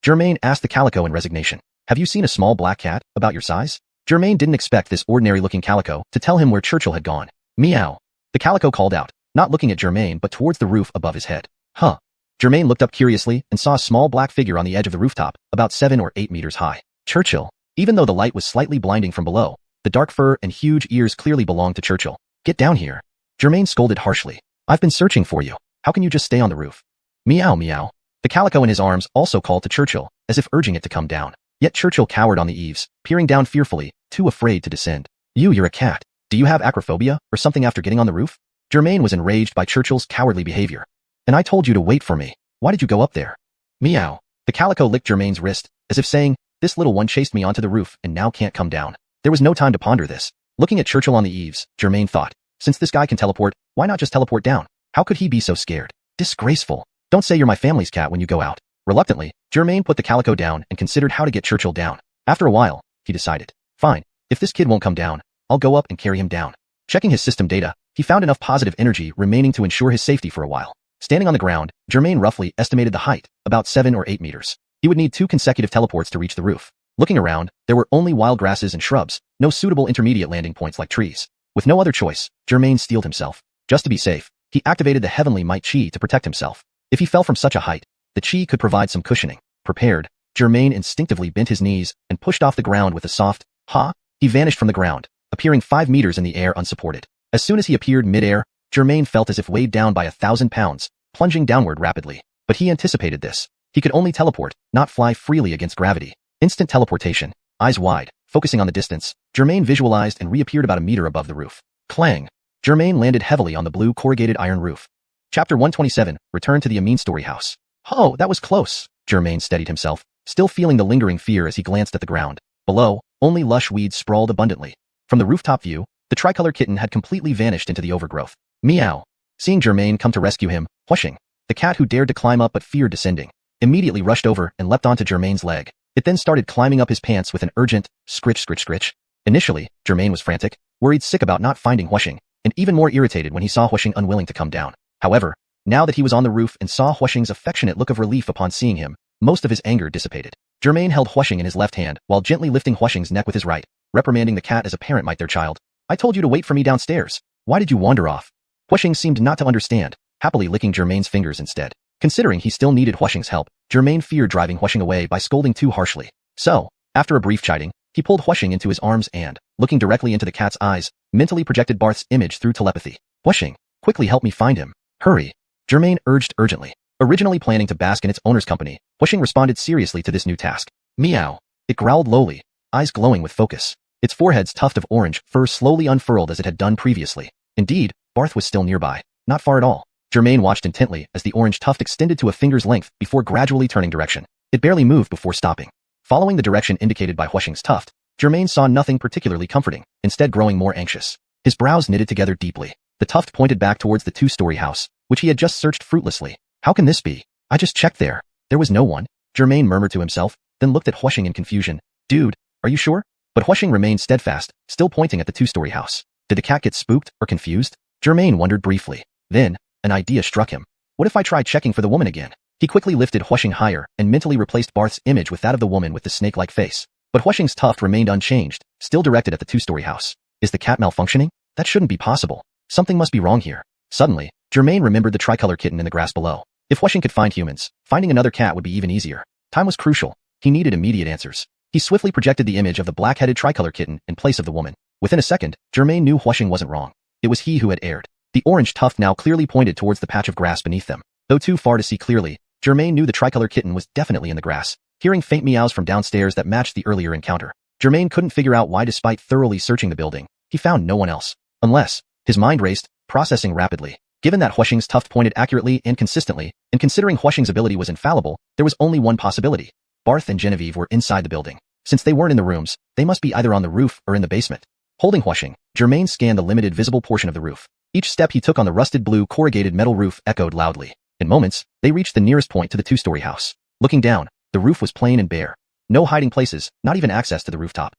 Germain asked the calico in resignation. Have you seen a small black cat, about your size? Germain didn't expect this ordinary-looking calico to tell him where Churchill had gone. Meow. The calico called out, not looking at Germain but towards the roof above his head. Huh. Germain looked up curiously and saw a small black figure on the edge of the rooftop, about 7 or 8 meters high. Churchill. Even though the light was slightly blinding from below, the dark fur and huge ears clearly belonged to Churchill. Get down here. Germain scolded harshly. I've been searching for you. How can you just stay on the roof? Meow meow. The calico in his arms also called to Churchill, as if urging it to come down. Yet Churchill cowered on the eaves, peering down fearfully, too afraid to descend. You're a cat. Do you have acrophobia or something after getting on the roof? Germain was enraged by Churchill's cowardly behavior. And I told you to wait for me. Why did you go up there? Meow. The calico licked Germain's wrist, as if saying, this little one chased me onto the roof and now can't come down. There was no time to ponder this. Looking at Churchill on the eaves, Germain thought, since this guy can teleport, why not just teleport down? How could he be so scared? Disgraceful. Don't say you're my family's cat when you go out. Reluctantly, Germain put the calico down and considered how to get Churchill down. After a while, he decided, fine, if this kid won't come down, I'll go up and carry him down. Checking his system data, he found enough positive energy remaining to ensure his safety for a while. Standing on the ground, Germain roughly estimated the height, about 7 or 8 meters. He would need 2 consecutive teleports to reach the roof. Looking around, there were only wild grasses and shrubs, no suitable intermediate landing points like trees. With no other choice, Germain steeled himself. Just to be safe, he activated the heavenly might chi to protect himself. If he fell from such a height, the chi could provide some cushioning. Prepared, Germain instinctively bent his knees and pushed off the ground with a soft, ha! He vanished from the ground, appearing 5 meters in the air unsupported. As soon as he appeared mid-air, Germain felt as if weighed down by 1,000 pounds, plunging downward rapidly. But he anticipated this. He could only teleport, not fly freely against gravity. Instant teleportation. Eyes wide, focusing on the distance, Germain visualized and reappeared about a meter above the roof. Clang! Germain landed heavily on the blue corrugated iron roof. Chapter 127, Return to the Amin story house. Oh, that was close. Germain steadied himself, still feeling the lingering fear as he glanced at the ground. Below, only lush weeds sprawled abundantly. From the rooftop view, the tricolor kitten had completely vanished into the overgrowth. Meow. Seeing Germain come to rescue him, Xuanhuan, the cat who dared to climb up but feared descending, immediately rushed over and leapt onto Germain's leg. It then started climbing up his pants with an urgent scritch scritch scritch. Initially, Germain was frantic, worried sick about not finding Xuanhuan, and even more irritated when he saw Xuanhuan unwilling to come down. However, now that he was on the roof and saw Xuanhuan's affectionate look of relief upon seeing him, most of his anger dissipated. Germain held Xuanhuan in his left hand while gently lifting Xuanhuan's neck with his right, reprimanding the cat as a parent might their child. I told you to wait for me downstairs. Why did you wander off? Xuanhuan seemed not to understand, happily licking Germain's fingers instead. Considering he still needed Xuanhuan's help, Germain feared driving Xuanhuan away by scolding too harshly. So, after a brief chiding, he pulled Xuanhuan into his arms and, looking directly into the cat's eyes, mentally projected Barth's image through telepathy. Xuanhuan, quickly help me find him. Hurry. Germain urged urgently. Originally planning to bask in its owner's company, Xuanhuan responded seriously to this new task. Meow. It growled lowly, eyes glowing with focus. Its forehead's tuft of orange fur slowly unfurled as it had done previously. Indeed, Barth was still nearby, not far at all. Germain watched intently as the orange tuft extended to a finger's length before gradually turning direction. It barely moved before stopping. Following the direction indicated by Xuanhuan's tuft, Germain saw nothing particularly comforting, instead growing more anxious. His brows knitted together deeply. The tuft pointed back towards the 2-story house, which he had just searched fruitlessly. How can this be? I just checked there. There was no one. Germain murmured to himself, then looked at Xuanhuan in confusion. Dude, are you sure? But Xuanhuan remained steadfast, still pointing at the 2-story house. Did the cat get spooked or confused? Germain wondered briefly. Then, an idea struck him. What if I tried checking for the woman again? He quickly lifted Xuanhuan higher and mentally replaced Barth's image with that of the woman with the snake-like face. But Xuanhuan's tuft remained unchanged, still directed at the 2-story house. Is the cat malfunctioning? That shouldn't be possible. Something must be wrong here. Suddenly, Germain remembered the tricolor kitten in the grass below. If Xuanhuan could find humans, finding another cat would be even easier. Time was crucial. He needed immediate answers. He swiftly projected the image of the black-headed tricolor kitten in place of the woman. Within a second, Germain knew Xuanhuan wasn't wrong. It was he who had erred. The orange tuft now clearly pointed towards the patch of grass beneath them. Though too far to see clearly, Germain knew the tricolor kitten was definitely in the grass. Hearing faint meows from downstairs that matched the earlier encounter, Germain couldn't figure out why despite thoroughly searching the building, he found no one else. Unless, his mind raced, processing rapidly. Given that Xuanhuan's tuft pointed accurately and consistently, and considering Xuanhuan's ability was infallible, there was only one possibility. Barth and Genevieve were inside the building. Since they weren't in the rooms, they must be either on the roof or in the basement. Holding Xuanhuan, Germain scanned the limited visible portion of the roof. Each step he took on the rusted blue corrugated metal roof echoed loudly. In moments, they reached the nearest point to the 2-story house. Looking down, the roof was plain and bare. No hiding places, not even access to the rooftop.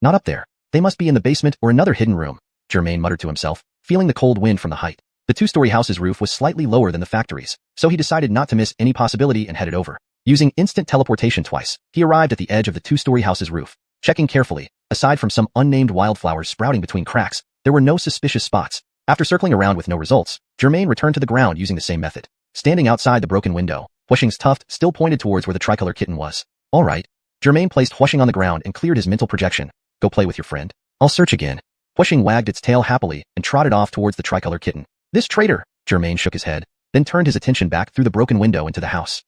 Not up there. They must be in the basement or another hidden room, Germain muttered to himself, feeling the cold wind from the height. The 2-story house's roof was slightly lower than the factory's, so he decided not to miss any possibility and headed over. Using instant teleportation twice, he arrived at the edge of the 2-story house's roof. Checking carefully, aside from some unnamed wildflowers sprouting between cracks, there were no suspicious spots. After circling around with no results, Germain returned to the ground using the same method. Standing outside the broken window, Xuanhuan's tuft still pointed towards where the tricolor kitten was. All right. Germain placed Xuanhuan on the ground and cleared his mental projection. Go play with your friend. I'll search again. Xuanhuan wagged its tail happily and trotted off towards the tricolor kitten. This traitor! Germain shook his head, then turned his attention back through the broken window into the house.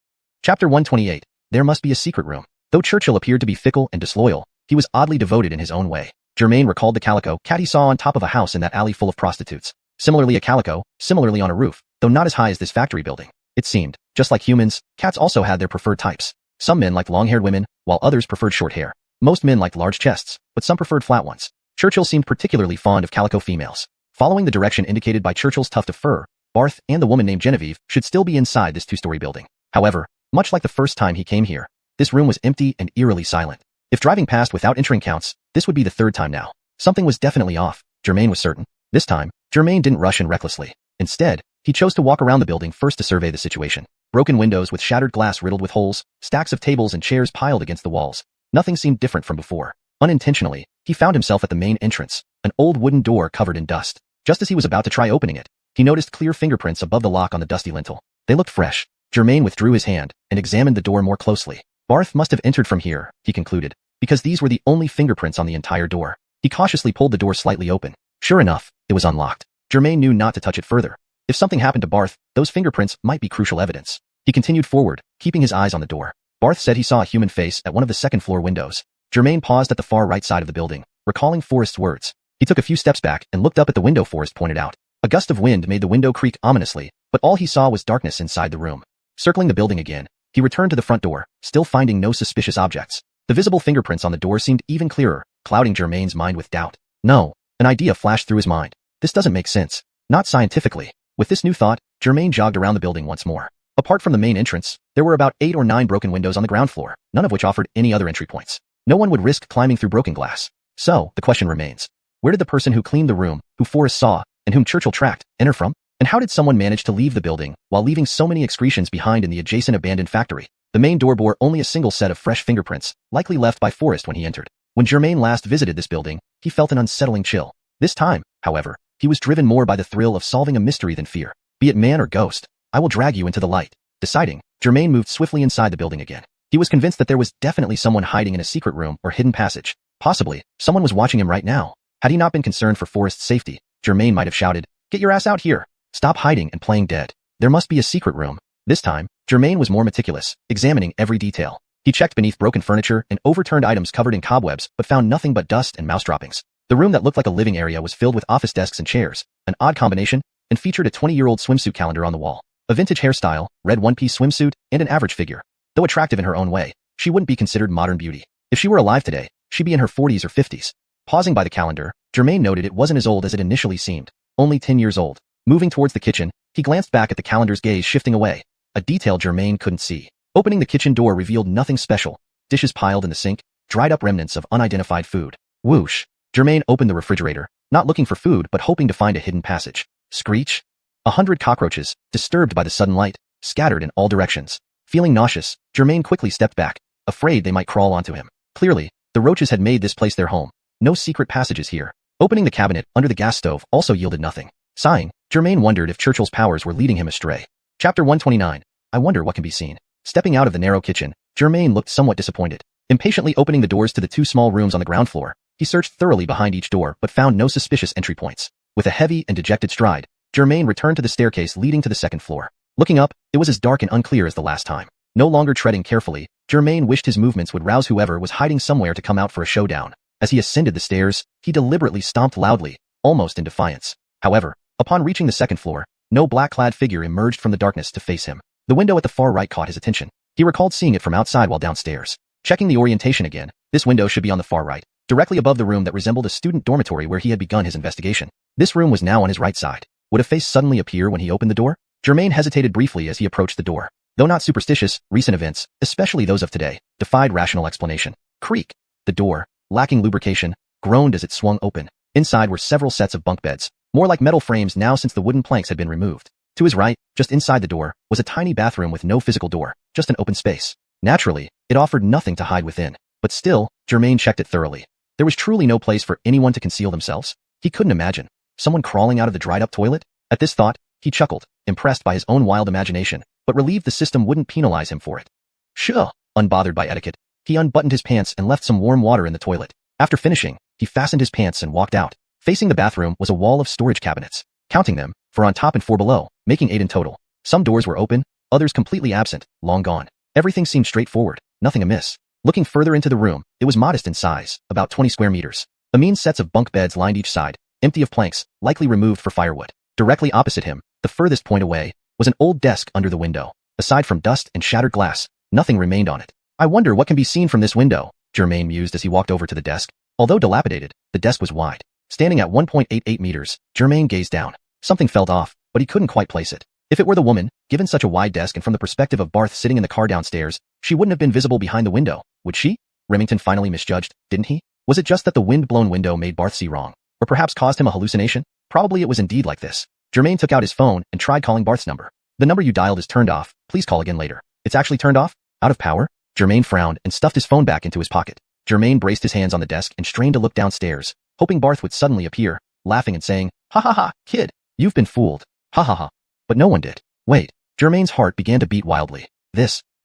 Chapter 128. There must be a secret room. Though Churchill appeared to be fickle and disloyal, he was oddly devoted in his own way. Germain recalled the calico cat he saw on top of a house in that alley full of prostitutes. Similarly a calico, similarly on a roof, though not as high as this factory building. It seemed, just like humans, cats also had their preferred types. Some men liked long-haired women, while others preferred short hair. Most men liked large chests, but some preferred flat ones. Churchill seemed particularly fond of calico females. Following the direction indicated by Churchill's tuft of fur, Barth and the woman named Genevieve should still be inside this two-story building. However, much like the first time he came here, this room was empty and eerily silent. If driving past without entering counts, this would be the third time now. Something was definitely off, Germain was certain. This time, Germain didn't rush in recklessly. Instead, he chose to walk around the building first to survey the situation. Broken windows with shattered glass riddled with holes, stacks of tables and chairs piled against the walls. Nothing seemed different from before. Unintentionally, he found himself at the main entrance, an old wooden door covered in dust. Just as he was about to try opening it, he noticed clear fingerprints above the lock on the dusty lintel. They looked fresh. Germain withdrew his hand and examined the door more closely. Barth must have entered from here, he concluded, because these were the only fingerprints on the entire door. He cautiously pulled the door slightly open. Sure enough, it was unlocked. Germain knew not to touch it further. If something happened to Barth, those fingerprints might be crucial evidence. He continued forward, keeping his eyes on the door. Barth said he saw a human face at one of the second-floor windows. Germain paused at the far right side of the building, recalling Forrest's words. He took a few steps back and looked up at the window Forrest pointed out. A gust of wind made the window creak ominously, but all he saw was darkness inside the room. Circling the building again, he returned to the front door, still finding no suspicious objects. The visible fingerprints on the door seemed even clearer, clouding Germain's mind with doubt. No, an idea flashed through his mind. This doesn't make sense. Not scientifically. With this new thought, Germain jogged around the building once more. Apart from the main entrance, there were about 8 or 9 broken windows on the ground floor, none of which offered any other entry points. No one would risk climbing through broken glass. So, the question remains. Where did the person who cleaned the room, who Forrest saw, and whom Churchill tracked, enter from? And how did someone manage to leave the building, while leaving so many excretions behind in the adjacent abandoned factory? The main door bore only a single set of fresh fingerprints, likely left by Forrest when he entered. When Germain last visited this building, he felt an unsettling chill. This time, however, he was driven more by the thrill of solving a mystery than fear. Be it man or ghost, I will drag you into the light. Deciding, Germain moved swiftly inside the building again. He was convinced that there was definitely someone hiding in a secret room or hidden passage. Possibly, someone was watching him right now. Had he not been concerned for Forrest's safety, Germain might have shouted, "Get your ass out here! Stop hiding and playing dead. There must be a secret room." This time, Germain was more meticulous, examining every detail. He checked beneath broken furniture and overturned items covered in cobwebs, but found nothing but dust and mouse droppings. The room that looked like a living area was filled with office desks and chairs, an odd combination, and featured a 20-year-old swimsuit calendar on the wall. A vintage hairstyle, red one-piece swimsuit, and an average figure. Though attractive in her own way, she wouldn't be considered modern beauty. If she were alive today, she'd be in her 40s or 50s. Pausing by the calendar, Germain noted it wasn't as old as it initially seemed, only 10 years old. Moving towards the kitchen, he glanced back at the calendar's gaze shifting away, a detail Germain couldn't see. Opening the kitchen door revealed nothing special, dishes piled in the sink, dried-up remnants of unidentified food. Whoosh! Germain opened the refrigerator, not looking for food but hoping to find a hidden passage. Screech! 100 cockroaches, disturbed by the sudden light, scattered in all directions. Feeling nauseous, Germain quickly stepped back, afraid they might crawl onto him. Clearly, the roaches had made this place their home. No secret passages here. Opening the cabinet under the gas stove also yielded nothing. Sighing, Germain wondered if Churchill's powers were leading him astray. Chapter 129. I wonder what can be seen. Stepping out of the narrow kitchen, Germain looked somewhat disappointed. Impatiently opening the doors to the 2 small rooms on the ground floor, he searched thoroughly behind each door but found no suspicious entry points. With a heavy and dejected stride, Germain returned to the staircase leading to the second floor. Looking up, it was as dark and unclear as the last time. No longer treading carefully, Germain wished his movements would rouse whoever was hiding somewhere to come out for a showdown. As he ascended the stairs, he deliberately stomped loudly, almost in defiance. However, upon reaching the second floor, no black-clad figure emerged from the darkness to face him. The window at the far right caught his attention. He recalled seeing it from outside while downstairs. Checking the orientation again, this window should be on the far right, directly above the room that resembled a student dormitory where he had begun his investigation. This room was now on his right side. Would a face suddenly appear when he opened the door? Germain hesitated briefly as he approached the door. Though not superstitious, recent events, especially those of today, defied rational explanation. Creak! The door, lacking lubrication, groaned as it swung open. Inside were several sets of bunk beds, more like metal frames now since the wooden planks had been removed. To his right, just inside the door, was a tiny bathroom with no physical door, just an open space. Naturally, it offered nothing to hide within. But still, Germain checked it thoroughly. There was truly no place for anyone to conceal themselves. He couldn't imagine someone crawling out of the dried-up toilet. At this thought, he chuckled, impressed by his own wild imagination, but relieved the system wouldn't penalize him for it. Sure. Unbothered by etiquette, he unbuttoned his pants and left some warm water in the toilet. After finishing, he fastened his pants and walked out. Facing the bathroom was a wall of storage cabinets. Counting them, 4 on top and 4 below, making 8 in total. Some doors were open, others completely absent, long gone. Everything seemed straightforward, nothing amiss. Looking further into the room, it was modest in size, about 20 square meters. Amine sets of bunk beds lined each side, empty of planks, likely removed for firewood. Directly opposite him, the furthest point away, was an old desk under the window. Aside from dust and shattered glass, nothing remained on it. I wonder what can be seen from this window, Germain mused as he walked over to the desk. Although dilapidated, the desk was wide. Standing at 1.88 meters, Germain gazed down. Something felt off, but he couldn't quite place it. If it were the woman, given such a wide desk and from the perspective of Barth sitting in the car downstairs, she wouldn't have been visible behind the window, would she? Remington finally misjudged, didn't he? Was it just that the wind-blown window made Barth see wrong? Or perhaps caused him a hallucination? Probably it was indeed like this. Germain took out his phone and tried calling Barth's number. The number you dialed is turned off, please call again later. It's actually turned off? Out of power? Germain frowned and stuffed his phone back into his pocket. Germain braced his hands on the desk and strained to look downstairs, hoping Barth would suddenly appear, laughing and saying, "Ha ha ha, kid, you've been fooled. Ha ha ha." But no one did. Wait. Germain's heart began to beat wildly.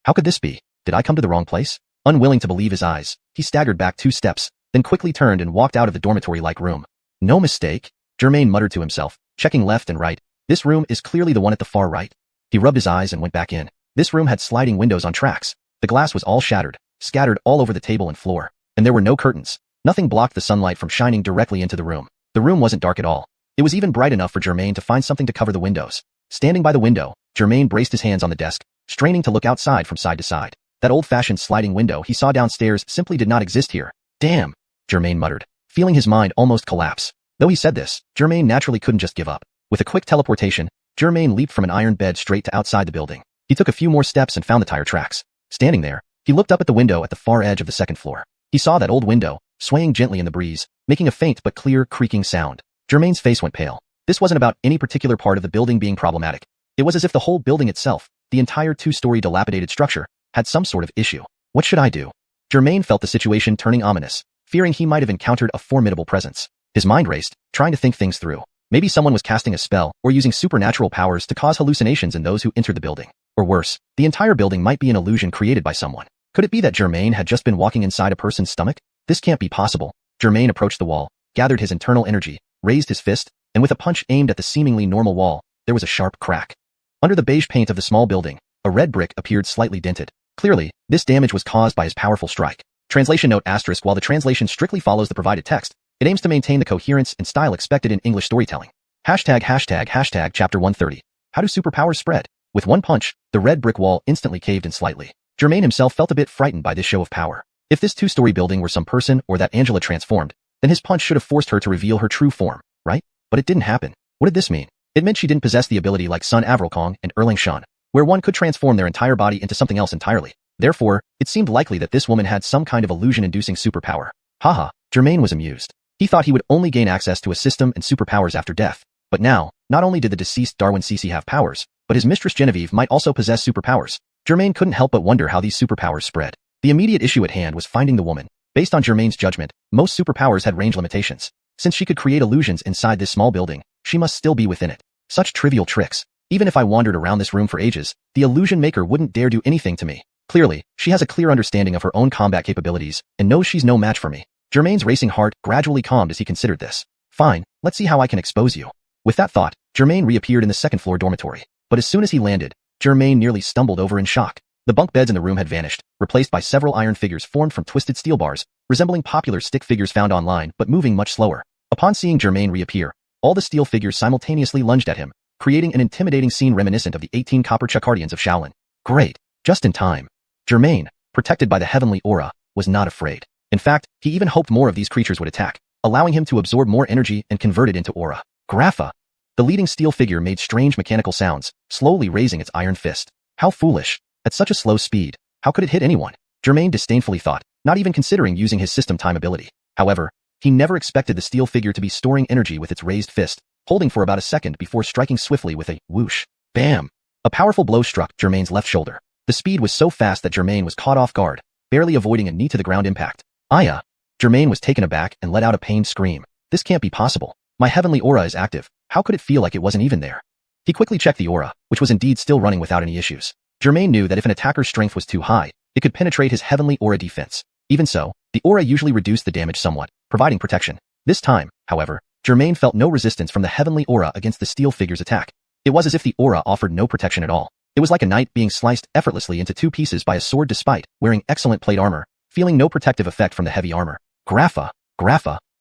How could this be? Did I come to the wrong place? Unwilling to believe his eyes, he staggered back 2 steps, then quickly turned and walked out of the dormitory-like room. No mistake, Germain muttered to himself, checking left and right. This room is clearly the one at the far right. He rubbed his eyes and went back in. This room had sliding windows on tracks. The glass was all shattered, scattered all over the table and floor, and there were no curtains. Nothing blocked the sunlight from shining directly into the room. The room wasn't dark at all. It was even bright enough for Germain to find something to cover the windows. Standing by the window, Germain braced his hands on the desk, straining to look outside from side to side. That old-fashioned sliding window he saw downstairs simply did not exist here. Damn, Germain muttered, feeling his mind almost collapse. Though he said this, Germain naturally couldn't just give up. With a quick teleportation, Germain leaped from an iron bed straight to outside the building. He took a few more steps and found the tire tracks. Standing there, he looked up at the window at the far edge of the second floor. He saw that old window, swaying gently in the breeze, making a faint but clear creaking sound. Germain's face went pale. This wasn't about any particular part of the building being problematic. It was as if the whole building itself, the entire 2-story dilapidated structure, had some sort of issue. What should I do? Germain felt the situation turning ominous, fearing he might have encountered a formidable presence. His mind raced, trying to think things through. Maybe someone was casting a spell or using supernatural powers to cause hallucinations in those who entered the building. Or worse, the entire building might be an illusion created by someone. Could it be that Germain had just been walking inside a person's stomach? This can't be possible. Germain approached the wall, gathered his internal energy, raised his fist, and with a punch aimed at the seemingly normal wall, there was a sharp crack. Under the beige paint of the small building, a red brick appeared slightly dented. Clearly, this damage was caused by his powerful strike. Translation note **. While the translation strictly follows the provided text, it aims to maintain the coherence and style expected in English storytelling. Chapter 130. How do superpowers spread? With one punch, the red brick wall instantly caved in slightly. Germain himself felt a bit frightened by this show of power. If this 2-story building were some person or that Angela transformed, then his punch should have forced her to reveal her true form, right? But it didn't happen. What did this mean? It meant she didn't possess the ability like Sun Avril and Erling Shan, where one could transform their entire body into something else entirely. Therefore, it seemed likely that this woman had some kind of illusion-inducing superpower. Haha, Germain was amused. He thought he would only gain access to a system and superpowers after death. But now, not only did the deceased Darwin Cece have powers, but his mistress Genevieve might also possess superpowers. Germain couldn't help but wonder how these superpowers spread. The immediate issue at hand was finding the woman. Based on Germain's judgment, most superpowers had range limitations. Since she could create illusions inside this small building, she must still be within it. Such trivial tricks. Even if I wandered around this room for ages, the illusion maker wouldn't dare do anything to me. Clearly, she has a clear understanding of her own combat capabilities and knows she's no match for me. Germain's racing heart gradually calmed as he considered this. Fine, let's see how I can expose you. With that thought, Germain reappeared in the second-floor dormitory. But as soon as he landed, Germain nearly stumbled over in shock. The bunk beds in the room had vanished, replaced by several iron figures formed from twisted steel bars, resembling popular stick figures found online but moving much slower. Upon seeing Germain reappear, all the steel figures simultaneously lunged at him, creating an intimidating scene reminiscent of the 18 copper Chakardians of Shaolin. Great! Just in time. Germain, protected by the heavenly aura, was not afraid. In fact, he even hoped more of these creatures would attack, allowing him to absorb more energy and convert it into aura. Grapha! The leading steel figure made strange mechanical sounds, slowly raising its iron fist. How foolish. At such a slow speed, how could it hit anyone? Germain disdainfully thought, not even considering using his system time ability. However, he never expected the steel figure to be storing energy with its raised fist, holding for about a second before striking swiftly with a whoosh. Bam! A powerful blow struck Germain's left shoulder. The speed was so fast that Germain was caught off guard, barely avoiding a knee-to-the-ground impact. Aya! Germain was taken aback and let out a pained scream. This can't be possible. My heavenly aura is active. How could it feel like it wasn't even there? He quickly checked the aura, which was indeed still running without any issues. Germain knew that if an attacker's strength was too high, it could penetrate his heavenly aura defense. Even so, the aura usually reduced the damage somewhat, providing protection. This time, however, Germain felt no resistance from the heavenly aura against the steel figure's attack. It was as if the aura offered no protection at all. It was like a knight being sliced effortlessly into two pieces by a sword despite wearing excellent plate armor, feeling no protective effect from the heavy armor. Grapha.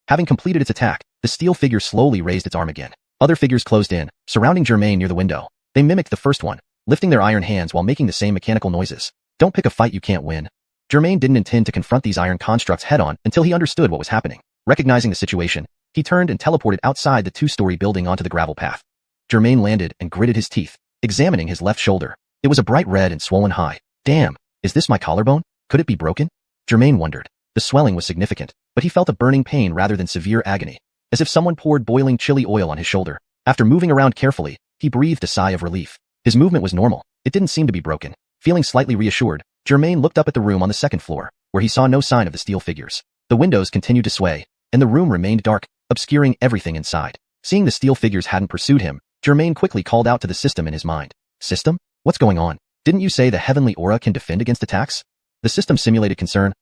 Having completed its attack, the steel figure slowly raised its arm again. Other figures closed in, surrounding Germain near the window. They mimicked the first one, lifting their iron hands while making the same mechanical noises. Don't pick a fight you can't win. Germain didn't intend to confront these iron constructs head-on until he understood what was happening. Recognizing the situation, he turned and teleported outside the two-story building onto the gravel path. Germain landed and gritted his teeth, examining his left shoulder. It was a bright red and swollen high. Damn, is this my collarbone? Could it be broken? Germain wondered. The swelling was significant, but he felt a burning pain rather than severe agony, as if someone poured boiling chili oil on his shoulder. After moving around carefully, he breathed a sigh of relief. His movement was normal. It didn't seem to be broken. Feeling slightly reassured, Germain looked up at the room on the second floor, where he saw no sign of the steel figures. The windows continued to sway, and the room remained dark, obscuring everything inside. Seeing the steel figures hadn't pursued him, Germain quickly called out to the system in his mind. System? What's going on? Didn't you say the heavenly aura can defend against attacks? The system simulated concern.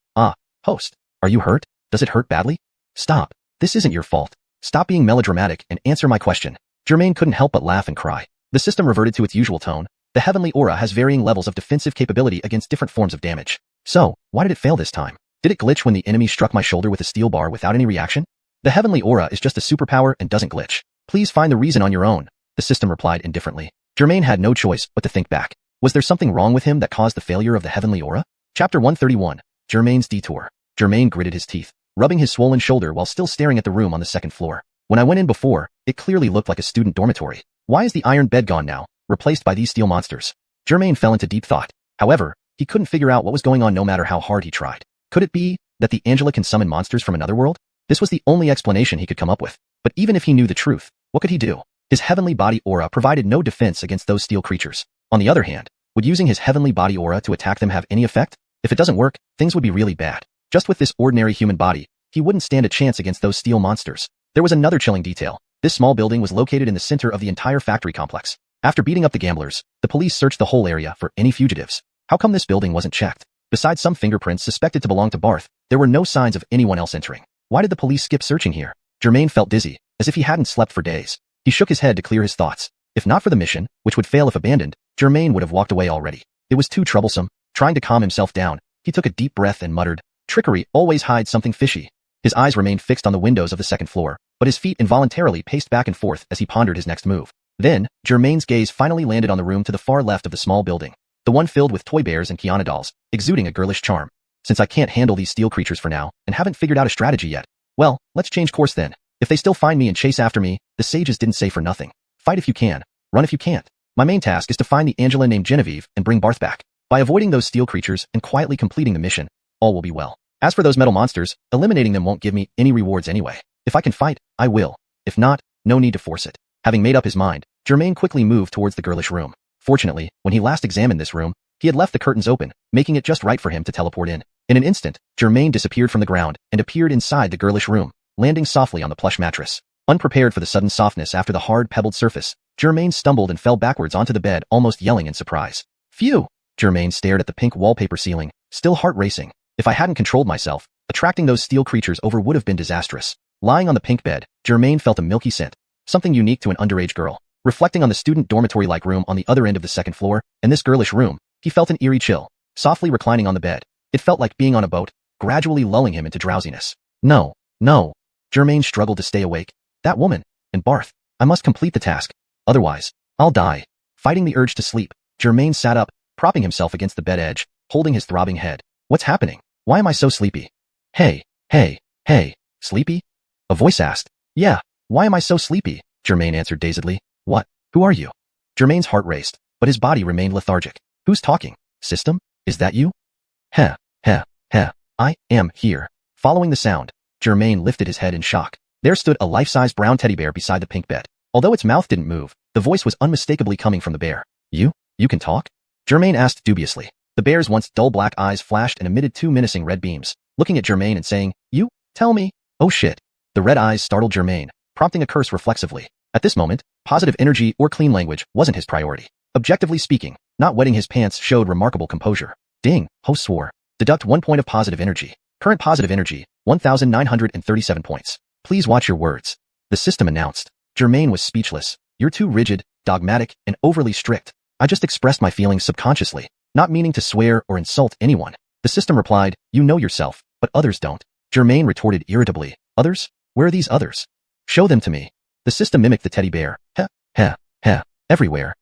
Host. Are you hurt? Does it hurt badly? Stop. This isn't your fault. Stop being melodramatic and answer my question. Germain couldn't help but laugh and cry. The system reverted to its usual tone. The heavenly aura has varying levels of defensive capability against different forms of damage. So, why did it fail this time? Did it glitch when the enemy struck my shoulder with a steel bar without any reaction? The heavenly aura is just a superpower and doesn't glitch. Please find the reason on your own, the system replied indifferently. Germain had no choice but to think back. Was there something wrong with him that caused the failure of the heavenly aura? Chapter 131. Germain's Detour. Germain gritted his teeth, rubbing his swollen shoulder while still staring at the room on the second floor. When I went in before, it clearly looked like a student dormitory. Why is the iron bed gone now, replaced by these steel monsters? Germain fell into deep thought. However, he couldn't figure out what was going on no matter how hard he tried. Could it be that the Angela can summon monsters from another world? This was the only explanation he could come up with. But even if he knew the truth, what could he do? His heavenly body aura provided no defense against those steel creatures. On the other hand, would using his heavenly body aura to attack them have any effect? If it doesn't work, things would be really bad. Just with this ordinary human body, he wouldn't stand a chance against those steel monsters. There was another chilling detail. This small building was located in the center of the entire factory complex. After beating up the gamblers, the police searched the whole area for any fugitives. How come this building wasn't checked? Besides some fingerprints suspected to belong to Barth, there were no signs of anyone else entering. Why did the police skip searching here? Germain felt dizzy, as if he hadn't slept for days. He shook his head to clear his thoughts. If not for the mission, which would fail if abandoned, Germain would have walked away already. It was too troublesome. Trying to calm himself down, he took a deep breath and muttered, "Trickery always hides something fishy." His eyes remained fixed on the windows of the second floor, but his feet involuntarily paced back and forth as he pondered his next move. Then, Germain's gaze finally landed on the room to the far left of the small building, the one filled with toy bears and Kiana dolls, exuding a girlish charm. Since I can't handle these steel creatures for now, and haven't figured out a strategy yet, well, let's change course then. If they still find me and chase after me, the sages didn't say for nothing. Fight if you can, run if you can't. My main task is to find the Angela named Genevieve and bring Barth back. By avoiding those steel creatures and quietly completing the mission, all will be well. As for those metal monsters, eliminating them won't give me any rewards anyway. If I can fight, I will. If not, no need to force it. Having made up his mind, Germain quickly moved towards the girlish room. Fortunately, when he last examined this room, he had left the curtains open, making it just right for him to teleport in. In an instant, Germain disappeared from the ground and appeared inside the girlish room, landing softly on the plush mattress. Unprepared for the sudden softness after the hard pebbled surface, Germain stumbled and fell backwards onto the bed, almost yelling in surprise. Phew! Germain stared at the pink wallpaper ceiling, still heart racing. If I hadn't controlled myself, attracting those steel creatures over would have been disastrous. Lying on the pink bed, Germain felt a milky scent, something unique to an underage girl. Reflecting on the student dormitory-like room on the other end of the second floor, and this girlish room, he felt an eerie chill. Softly reclining on the bed, it felt like being on a boat, gradually lulling him into drowsiness. No. Germain struggled to stay awake. That woman, and Barth. I must complete the task. Otherwise, I'll die. Fighting the urge to sleep, Germain sat up, propping himself against the bed edge, holding his throbbing head. What's happening? Why am I so sleepy? Hey, sleepy? A voice asked. Yeah, why am I so sleepy? Germain answered dazedly. What? Who are you? Germain's heart raced, but his body remained lethargic. Who's talking? System? Is that you? Heh. I am here. Following the sound, Germain lifted his head in shock. There stood a life-size brown teddy bear beside the pink bed. Although its mouth didn't move, the voice was unmistakably coming from the bear. You can talk? Germain asked dubiously. The bear's once dull black eyes flashed and emitted two menacing red beams, looking at Germain and saying, You? Tell me. Oh shit. The red eyes startled Germain, prompting a curse reflexively. At this moment, positive energy or clean language wasn't his priority. Objectively speaking, not wetting his pants showed remarkable composure. Ding, host swore. Deduct 1 point of positive energy. Current positive energy, 1,937 points. Please watch your words. The system announced. Germain was speechless. You're too rigid, dogmatic, and overly strict. I just expressed my feelings subconsciously, not meaning to swear or insult anyone. The system replied, you know yourself, but others don't. Germain retorted irritably, others? Where are these others? Show them to me. The system mimicked the teddy bear. Heh, heh, heh, everywhere.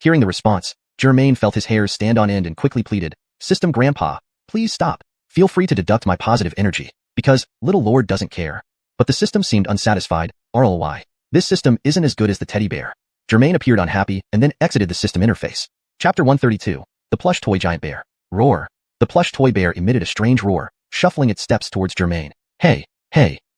Hearing the response, Germain felt his hairs stand on end and quickly pleaded, System Grandpa, please stop. Feel free to deduct my positive energy, because little Lord doesn't care. But the system seemed unsatisfied, RLY. This system isn't as good as the teddy bear. Germain appeared unhappy and then exited the system interface. Chapter 132. The Plush Toy Giant Bear. Roar. The plush toy bear emitted a strange roar, shuffling its steps towards Germain. Hey,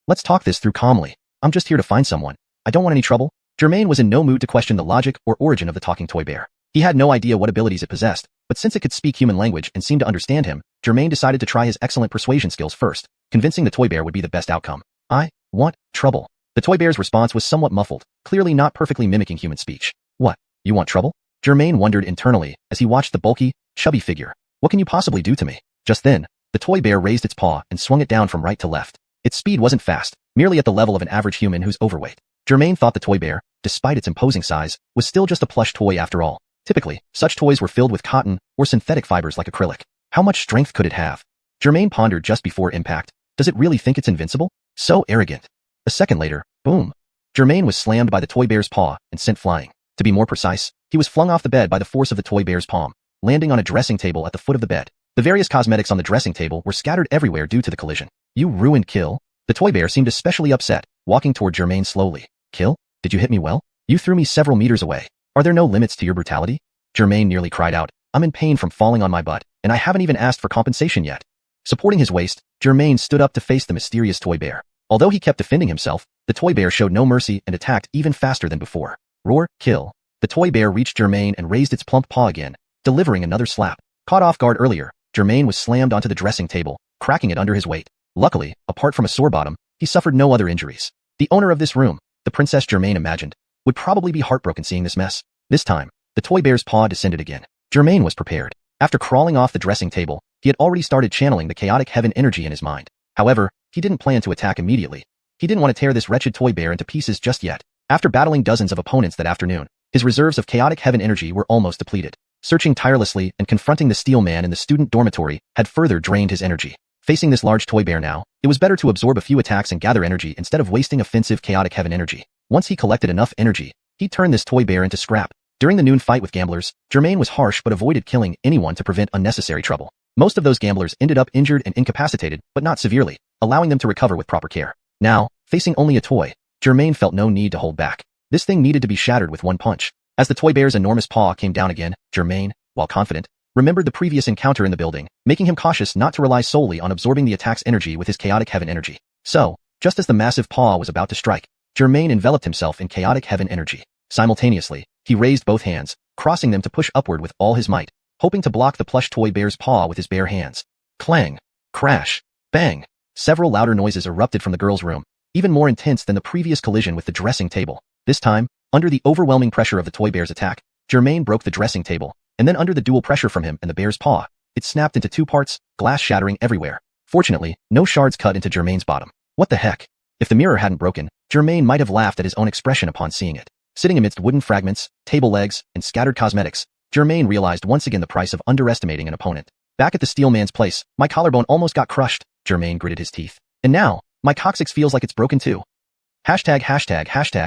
let's talk this through calmly. I'm just here to find someone. I don't want any trouble. Germain was in no mood to question the logic or origin of the talking toy bear. He had no idea what abilities it possessed, but since it could speak human language and seemed to understand him, Germain decided to try his excellent persuasion skills first, convincing the toy bear would be the best outcome. I want trouble. The toy bear's response was somewhat muffled, clearly not perfectly mimicking human speech. What? You want trouble? Germain wondered internally as he watched the bulky, chubby figure. What can you possibly do to me? Just then, the toy bear raised its paw and swung it down from right to left. Its speed wasn't fast, merely at the level of an average human who's overweight. Germain thought the toy bear, despite its imposing size, was still just a plush toy after all. Typically, such toys were filled with cotton or synthetic fibers like acrylic. How much strength could it have? Germain pondered just before impact. Does it really think it's invincible? So arrogant. A second later, boom. Germain was slammed by the toy bear's paw and sent flying. To be more precise, he was flung off the bed by the force of the toy bear's palm, landing on a dressing table at the foot of the bed. The various cosmetics on the dressing table were scattered everywhere due to the collision. You ruined Kill. The toy bear seemed especially upset, walking toward Germain slowly. Kill? Did you hit me well? You threw me several meters away. Are there no limits to your brutality? Germain nearly cried out. I'm in pain from falling on my butt, and I haven't even asked for compensation yet. Supporting his waist, Germain stood up to face the mysterious toy bear. Although he kept defending himself, the toy bear showed no mercy and attacked even faster than before. Roar, Kill. The toy bear reached Germain and raised its plump paw again, delivering another slap. Caught off guard earlier, Germain was slammed onto the dressing table, cracking it under his weight. Luckily, apart from a sore bottom, he suffered no other injuries. The owner of this room, the princess Germain imagined, would probably be heartbroken seeing this mess. This time, the toy bear's paw descended again. Germain was prepared. After crawling off the dressing table, he had already started channeling the chaotic heaven energy in his mind. However, he didn't plan to attack immediately. He didn't want to tear this wretched toy bear into pieces just yet. After battling dozens of opponents that afternoon, his reserves of chaotic heaven energy were almost depleted. Searching tirelessly and confronting the steel man in the student dormitory had further drained his energy. Facing this large toy bear now, it was better to absorb a few attacks and gather energy instead of wasting offensive chaotic heaven energy. Once he collected enough energy, he turned this toy bear into scrap. During the noon fight with gamblers, Germain was harsh but avoided killing anyone to prevent unnecessary trouble. Most of those gamblers ended up injured and incapacitated, but not severely, allowing them to recover with proper care. Now, facing only a toy, Germain felt no need to hold back. This thing needed to be shattered with one punch. As the toy bear's enormous paw came down again, Germain, while confident, remembered the previous encounter in the building, making him cautious not to rely solely on absorbing the attack's energy with his chaotic heaven energy. So, just as the massive paw was about to strike, Germain enveloped himself in chaotic heaven energy. Simultaneously, he raised both hands, crossing them to push upward with all his might, hoping to block the plush toy bear's paw with his bare hands. Clang! Crash! Bang! Several louder noises erupted from the girl's room, even more intense than the previous collision with the dressing table. This time, under the overwhelming pressure of the toy bear's attack, Germain broke the dressing table, and then under the dual pressure from him and the bear's paw, it snapped into two parts, glass shattering everywhere. Fortunately, no shards cut into Germain's bottom. What the heck? If the mirror hadn't broken, Germain might have laughed at his own expression upon seeing it. Sitting amidst wooden fragments, table legs, and scattered cosmetics, Germain realized once again the price of underestimating an opponent. Back at the steel man's place, my collarbone almost got crushed, Germain gritted his teeth. And now, my coccyx feels like it's broken too. Hashtag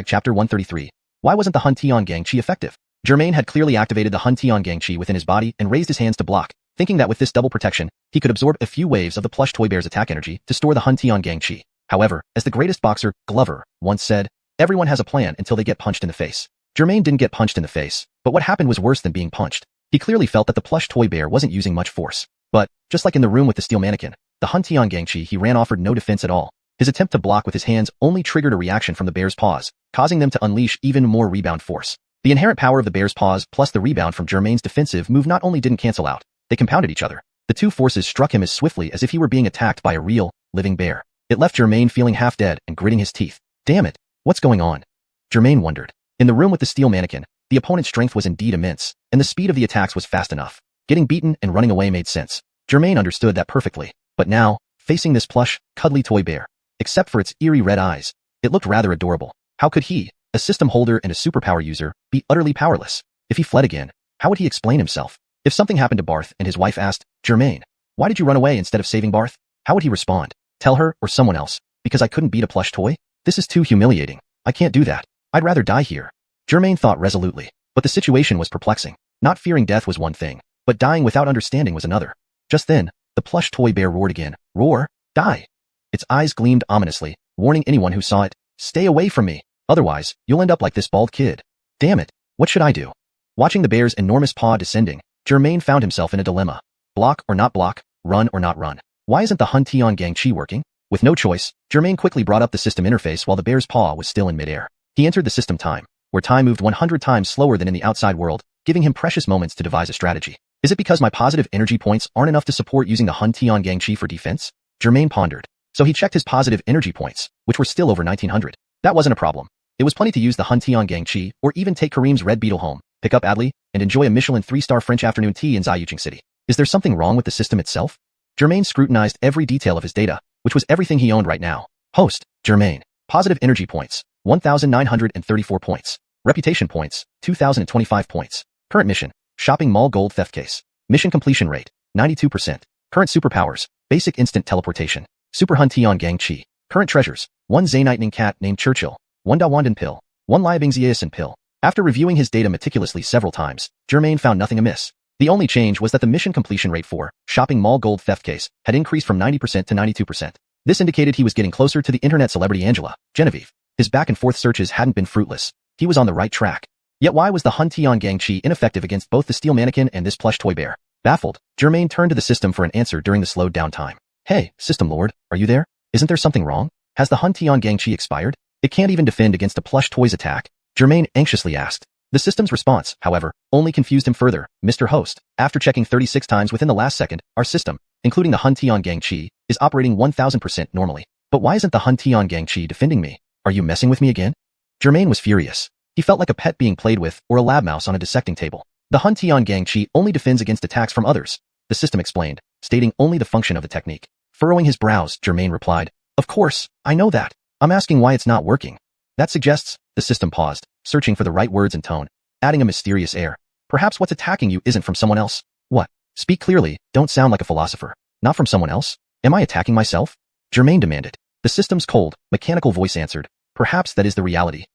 chapter 133. Why wasn't the Hun Tian Gang Chi effective? Germain had clearly activated the Hun Tian Gang Chi within his body and raised his hands to block, thinking that with this double protection, he could absorb a few waves of the plush toy bear's attack energy to store the Hun Tian Gang Chi. However, as the greatest boxer, Glover, once said, everyone has a plan until they get punched in the face. Germain didn't get punched in the face, but what happened was worse than being punched. He clearly felt that the plush toy bear wasn't using much force. But, just like in the room with the steel mannequin, the Hun Tian Gang Chi he ran offered no defense at all. His attempt to block with his hands only triggered a reaction from the bear's paws, causing them to unleash even more rebound force. The inherent power of the bear's paws plus the rebound from Germain's defensive move not only didn't cancel out, they compounded each other. The two forces struck him as swiftly as if he were being attacked by a real, living bear. It left Germain feeling half dead and gritting his teeth. Damn it, what's going on? Germain wondered. In the room with the steel mannequin, the opponent's strength was indeed immense, and the speed of the attacks was fast enough. Getting beaten and running away made sense. Germain understood that perfectly. But now, facing this plush, cuddly toy bear, except for its eerie red eyes, it looked rather adorable. How could he, a system holder and a superpower user, be utterly powerless? If he fled again, How would he explain himself? If something happened to Barth and his wife asked, Germain, why did you run away instead of saving Barth? How would he respond? Tell her or someone else, because I couldn't beat a plush toy? This is too humiliating. I can't do that. I'd rather die here. Germain thought resolutely, but the situation was perplexing. Not fearing death was one thing, but dying without understanding was another. Just then, the plush toy bear roared again. Roar, die. Its eyes gleamed ominously, warning anyone who saw it, stay away from me. Otherwise, you'll end up like this bald kid. Damn it, what should I do? Watching the bear's enormous paw descending, Germain found himself in a dilemma. Block or not block, run or not run. Why isn't the xiuxian Gangqi working? With no choice, Germain quickly brought up the system interface while the bear's paw was still in midair. He entered the system time, where time moved 100 times slower than in the outside world, giving him precious moments to devise a strategy. Is it because my positive energy points aren't enough to support using the xiuxian Gangqi for defense? Germain pondered. So he checked his positive energy points, which were still over 1900. That wasn't a problem. It was plenty to use the xiuxian Gangqi or even take Kareem's Red Beetle home, pick up Adli, and enjoy a Michelin 3-star French afternoon tea in xiuxian City. Is there something wrong with the system itself? Germain scrutinized every detail of his data, which was everything he owned right now. Host, Germain. Positive energy points, 1,934 points. Reputation points, 2,025 points. Current mission, shopping mall gold theft case. Mission completion rate, 92%. Current superpowers, basic instant teleportation. Super xiuxian Gangqi. Current treasures, 1 Zaynightning cat named Churchill, 1 Dawandan pill, 1 Liabingziasin pill. After reviewing his data meticulously several times, Germain found nothing amiss. The only change was that the mission completion rate for shopping mall gold theft case had increased from 90% to 92%. This indicated he was getting closer to the internet celebrity Angela, Genevieve. His back-and-forth searches hadn't been fruitless. He was on the right track. Yet why was the xiuxian Gangqi ineffective against both the steel mannequin and this plush toy bear? Baffled, Germain turned to the system for an answer during the slowed down time. Hey, System Lord, are you there? Isn't there something wrong? Has the xiuxian Gangqi expired? It can't even defend against a plush toy's attack. Germain anxiously asked. The system's response, however, only confused him further. Mr. Host, after checking 36 times within the last second, our system, including the xiuxian Gangqi, is operating 1000% normally. But why isn't the xiuxian Gangqi defending me? Are you messing with me again? Germain was furious. He felt like a pet being played with or a lab mouse on a dissecting table. The xiuxian Gangqi only defends against attacks from others, the system explained, stating only the function of the technique. Furrowing his brows, Germain replied, Of course, I know that. I'm asking why it's not working. That suggests, the system paused, searching for the right words and tone, adding a mysterious air. Perhaps what's attacking you isn't from someone else. What? Speak clearly, don't sound like a philosopher. Not from someone else? Am I attacking myself? Germain demanded. The system's cold, mechanical voice answered. Perhaps that is the reality.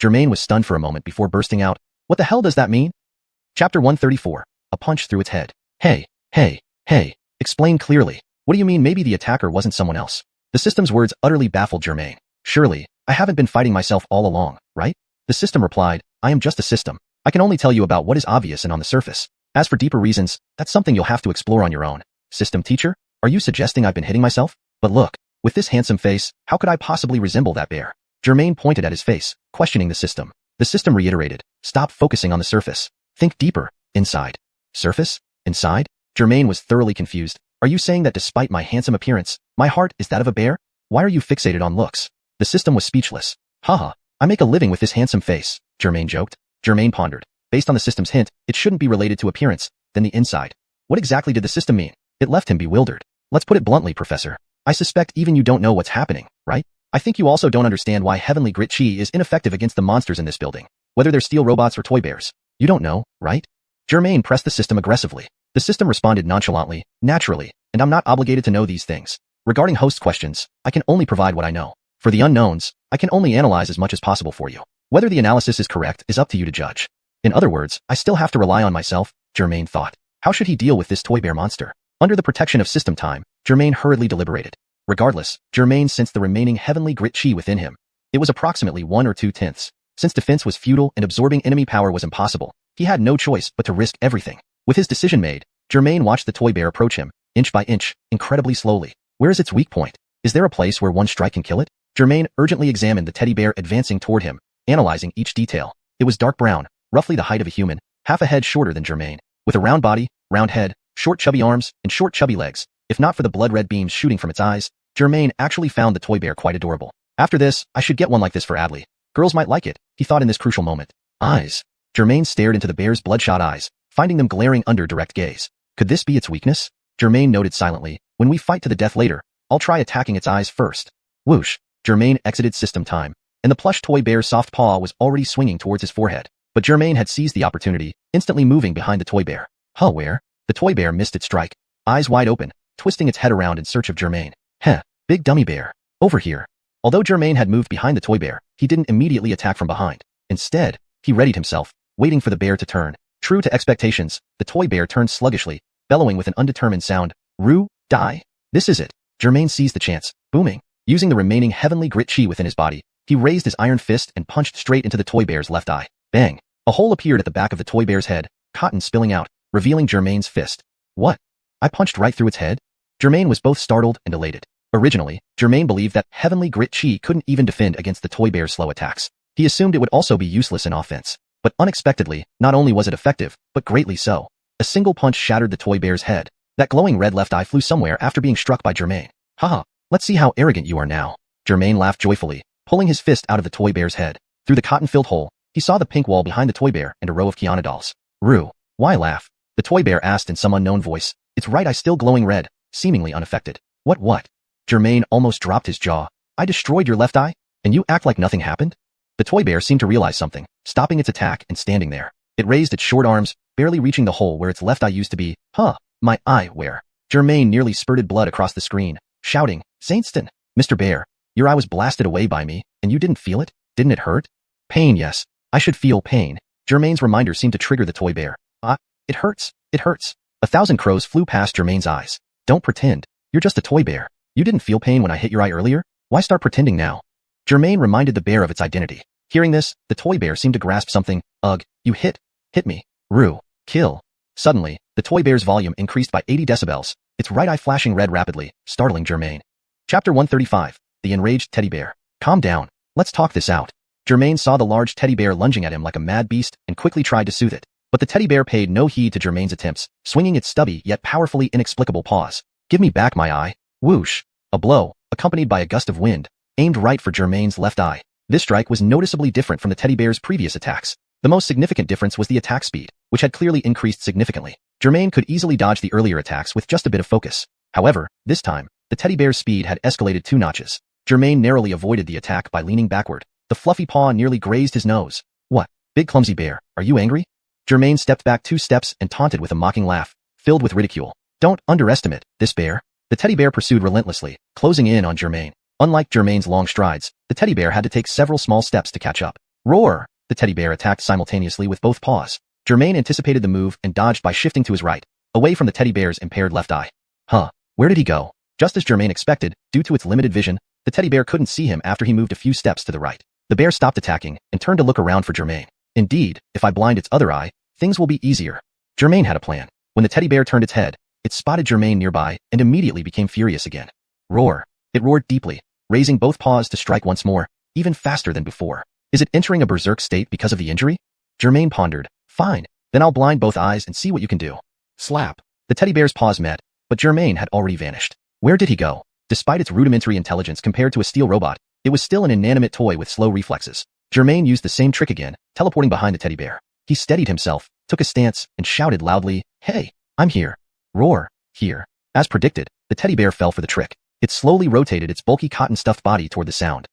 Germain was stunned for a moment before bursting out. What the hell does that mean? Chapter 134. A punch through its head. Hey, explain clearly. What do you mean maybe the attacker wasn't someone else? The system's words utterly baffled Germain. Surely, I haven't been fighting myself all along, right? The system replied, I am just a system. I can only tell you about what is obvious and on the surface. As for deeper reasons, that's something you'll have to explore on your own. System teacher, are you suggesting I've been hitting myself? But look, with this handsome face, how could I possibly resemble that bear? Germain pointed at his face, questioning the system. The system reiterated, stop focusing on the surface. Think deeper, inside. Surface? Inside? Germain was thoroughly confused. Are you saying that despite my handsome appearance, my heart is that of a bear? Why are you fixated on looks? The system was speechless. Haha, I make a living with this handsome face, Germain joked. Germain pondered. Based on the system's hint, it shouldn't be related to appearance, then the inside. What exactly did the system mean? It left him bewildered. Let's put it bluntly, Professor. I suspect even you don't know what's happening, right? I think you also don't understand why Heavenly Grit Chi is ineffective against the monsters in this building, whether they're steel robots or toy bears. You don't know, right? Germain pressed the system aggressively. The system responded nonchalantly, naturally, and I'm not obligated to know these things. Regarding host questions, I can only provide what I know. For the unknowns, I can only analyze as much as possible for you. Whether the analysis is correct is up to you to judge. In other words, I still have to rely on myself, Germain thought. How should he deal with this toy bear monster? Under the protection of system time, Germain hurriedly deliberated. Regardless, Germain sensed the remaining heavenly grit chi within him. It was approximately 1 or 2/10. Since defense was futile and absorbing enemy power was impossible, he had no choice but to risk everything. With his decision made, Germain watched the toy bear approach him, inch by inch, incredibly slowly. Where is its weak point? Is there a place where one strike can kill it? Germain urgently examined the teddy bear advancing toward him, analyzing each detail. It was dark brown, roughly the height of a human, half a head shorter than Germain, with a round body, round head, short chubby arms, and short chubby legs. If not for the blood-red beams shooting from its eyes, Germain actually found the toy bear quite adorable. After this, I should get one like this for Adli. Girls might like it, he thought in this crucial moment. Eyes. Germain stared into the bear's bloodshot eyes, finding them glaring under direct gaze. Could this be its weakness? Germain noted silently. When we fight to the death later, I'll try attacking its eyes first. Whoosh. Germain exited system time, and the plush toy bear's soft paw was already swinging towards his forehead. But Germain had seized the opportunity, instantly moving behind the toy bear. Huh, where? The toy bear missed its strike, eyes wide open, twisting its head around in search of Germain. Heh, big dummy bear. Over here. Although Germain had moved behind the toy bear, he didn't immediately attack from behind. Instead, he readied himself, waiting for the bear to turn. True to expectations, the toy bear turned sluggishly, bellowing with an undetermined sound. Rue, die. This is it. Germain seized the chance, booming. Using the remaining heavenly grit chi within his body, he raised his iron fist and punched straight into the toy bear's left eye. Bang! A hole appeared at the back of the toy bear's head, cotton spilling out, revealing Germain's fist. What? I punched right through its head? Germain was both startled and elated. Originally, Germain believed that heavenly grit chi couldn't even defend against the toy bear's slow attacks. He assumed it would also be useless in offense. But unexpectedly, not only was it effective, but greatly so. A single punch shattered the toy bear's head. That glowing red left eye flew somewhere after being struck by Germain. Haha, let's see how arrogant you are now. Germain laughed joyfully, pulling his fist out of the toy bear's head. Through the cotton-filled hole, he saw the pink wall behind the toy bear and a row of Xiuxian dolls. Rue, why laugh? The toy bear asked in some unknown voice. It's right, I still glowing red, seemingly unaffected. What? Germain almost dropped his jaw. I destroyed your left eye? And you act like nothing happened? The toy bear seemed to realize something, stopping its attack and standing there. It raised its short arms, barely reaching the hole where its left eye used to be. Huh, my eye, where? Germain nearly spurted blood across the screen, shouting, Saintston, Mr. Bear, your eye was blasted away by me, and you didn't feel it? Didn't it hurt? Pain, yes. I should feel pain. Germain's reminder seemed to trigger the toy bear. It hurts. It hurts. 1,000 crows flew past Germain's eyes. Don't pretend. You're just a toy bear. You didn't feel pain when I hit your eye earlier? Why start pretending now? Germain reminded the bear of its identity. Hearing this, the toy bear seemed to grasp something. Ugh, you hit me. Rue, kill. Suddenly, the toy bear's volume increased by 80 decibels, its right eye flashing red rapidly, startling Germain. Chapter 135, The Enraged Teddy Bear. Calm down. Let's talk this out. Germain saw the large teddy bear lunging at him like a mad beast and quickly tried to soothe it. But the teddy bear paid no heed to Germain's attempts, swinging its stubby yet powerfully inexplicable paws. Give me back my eye. Whoosh. A blow, accompanied by a gust of wind, aimed right for Germain's left eye. This strike was noticeably different from the teddy bear's previous attacks. The most significant difference was the attack speed, which had clearly increased significantly. Germain could easily dodge the earlier attacks with just a bit of focus. However, this time, the teddy bear's speed had escalated 2 notches. Germain narrowly avoided the attack by leaning backward. The fluffy paw nearly grazed his nose. What? Big clumsy bear, are you angry? Germain stepped back 2 steps and taunted with a mocking laugh, filled with ridicule. Don't underestimate this bear. The teddy bear pursued relentlessly, closing in on Germain. Unlike Germain's long strides, the teddy bear had to take several small steps to catch up. Roar! The teddy bear attacked simultaneously with both paws. Germain anticipated the move and dodged by shifting to his right, away from the teddy bear's impaired left eye. Huh, where did he go? Just as Germain expected, due to its limited vision, the teddy bear couldn't see him after he moved a few steps to the right. The bear stopped attacking and turned to look around for Germain. Indeed, if I blind its other eye, things will be easier. Germain had a plan. When the teddy bear turned its head, it spotted Germain nearby and immediately became furious again. Roar! It roared deeply, raising both paws to strike once more, even faster than before. Is it entering a berserk state because of the injury? Germain pondered. Fine, then I'll blind both eyes and see what you can do. Slap. The teddy bear's paws met, but Germain had already vanished. Where did he go? Despite its rudimentary intelligence compared to a steel robot, it was still an inanimate toy with slow reflexes. Germain used the same trick again, teleporting behind the teddy bear. He steadied himself, took a stance, and shouted loudly, Hey, I'm here. Roar, here. As predicted, the teddy bear fell for the trick. It slowly rotated its bulky cotton-stuffed body toward the sound.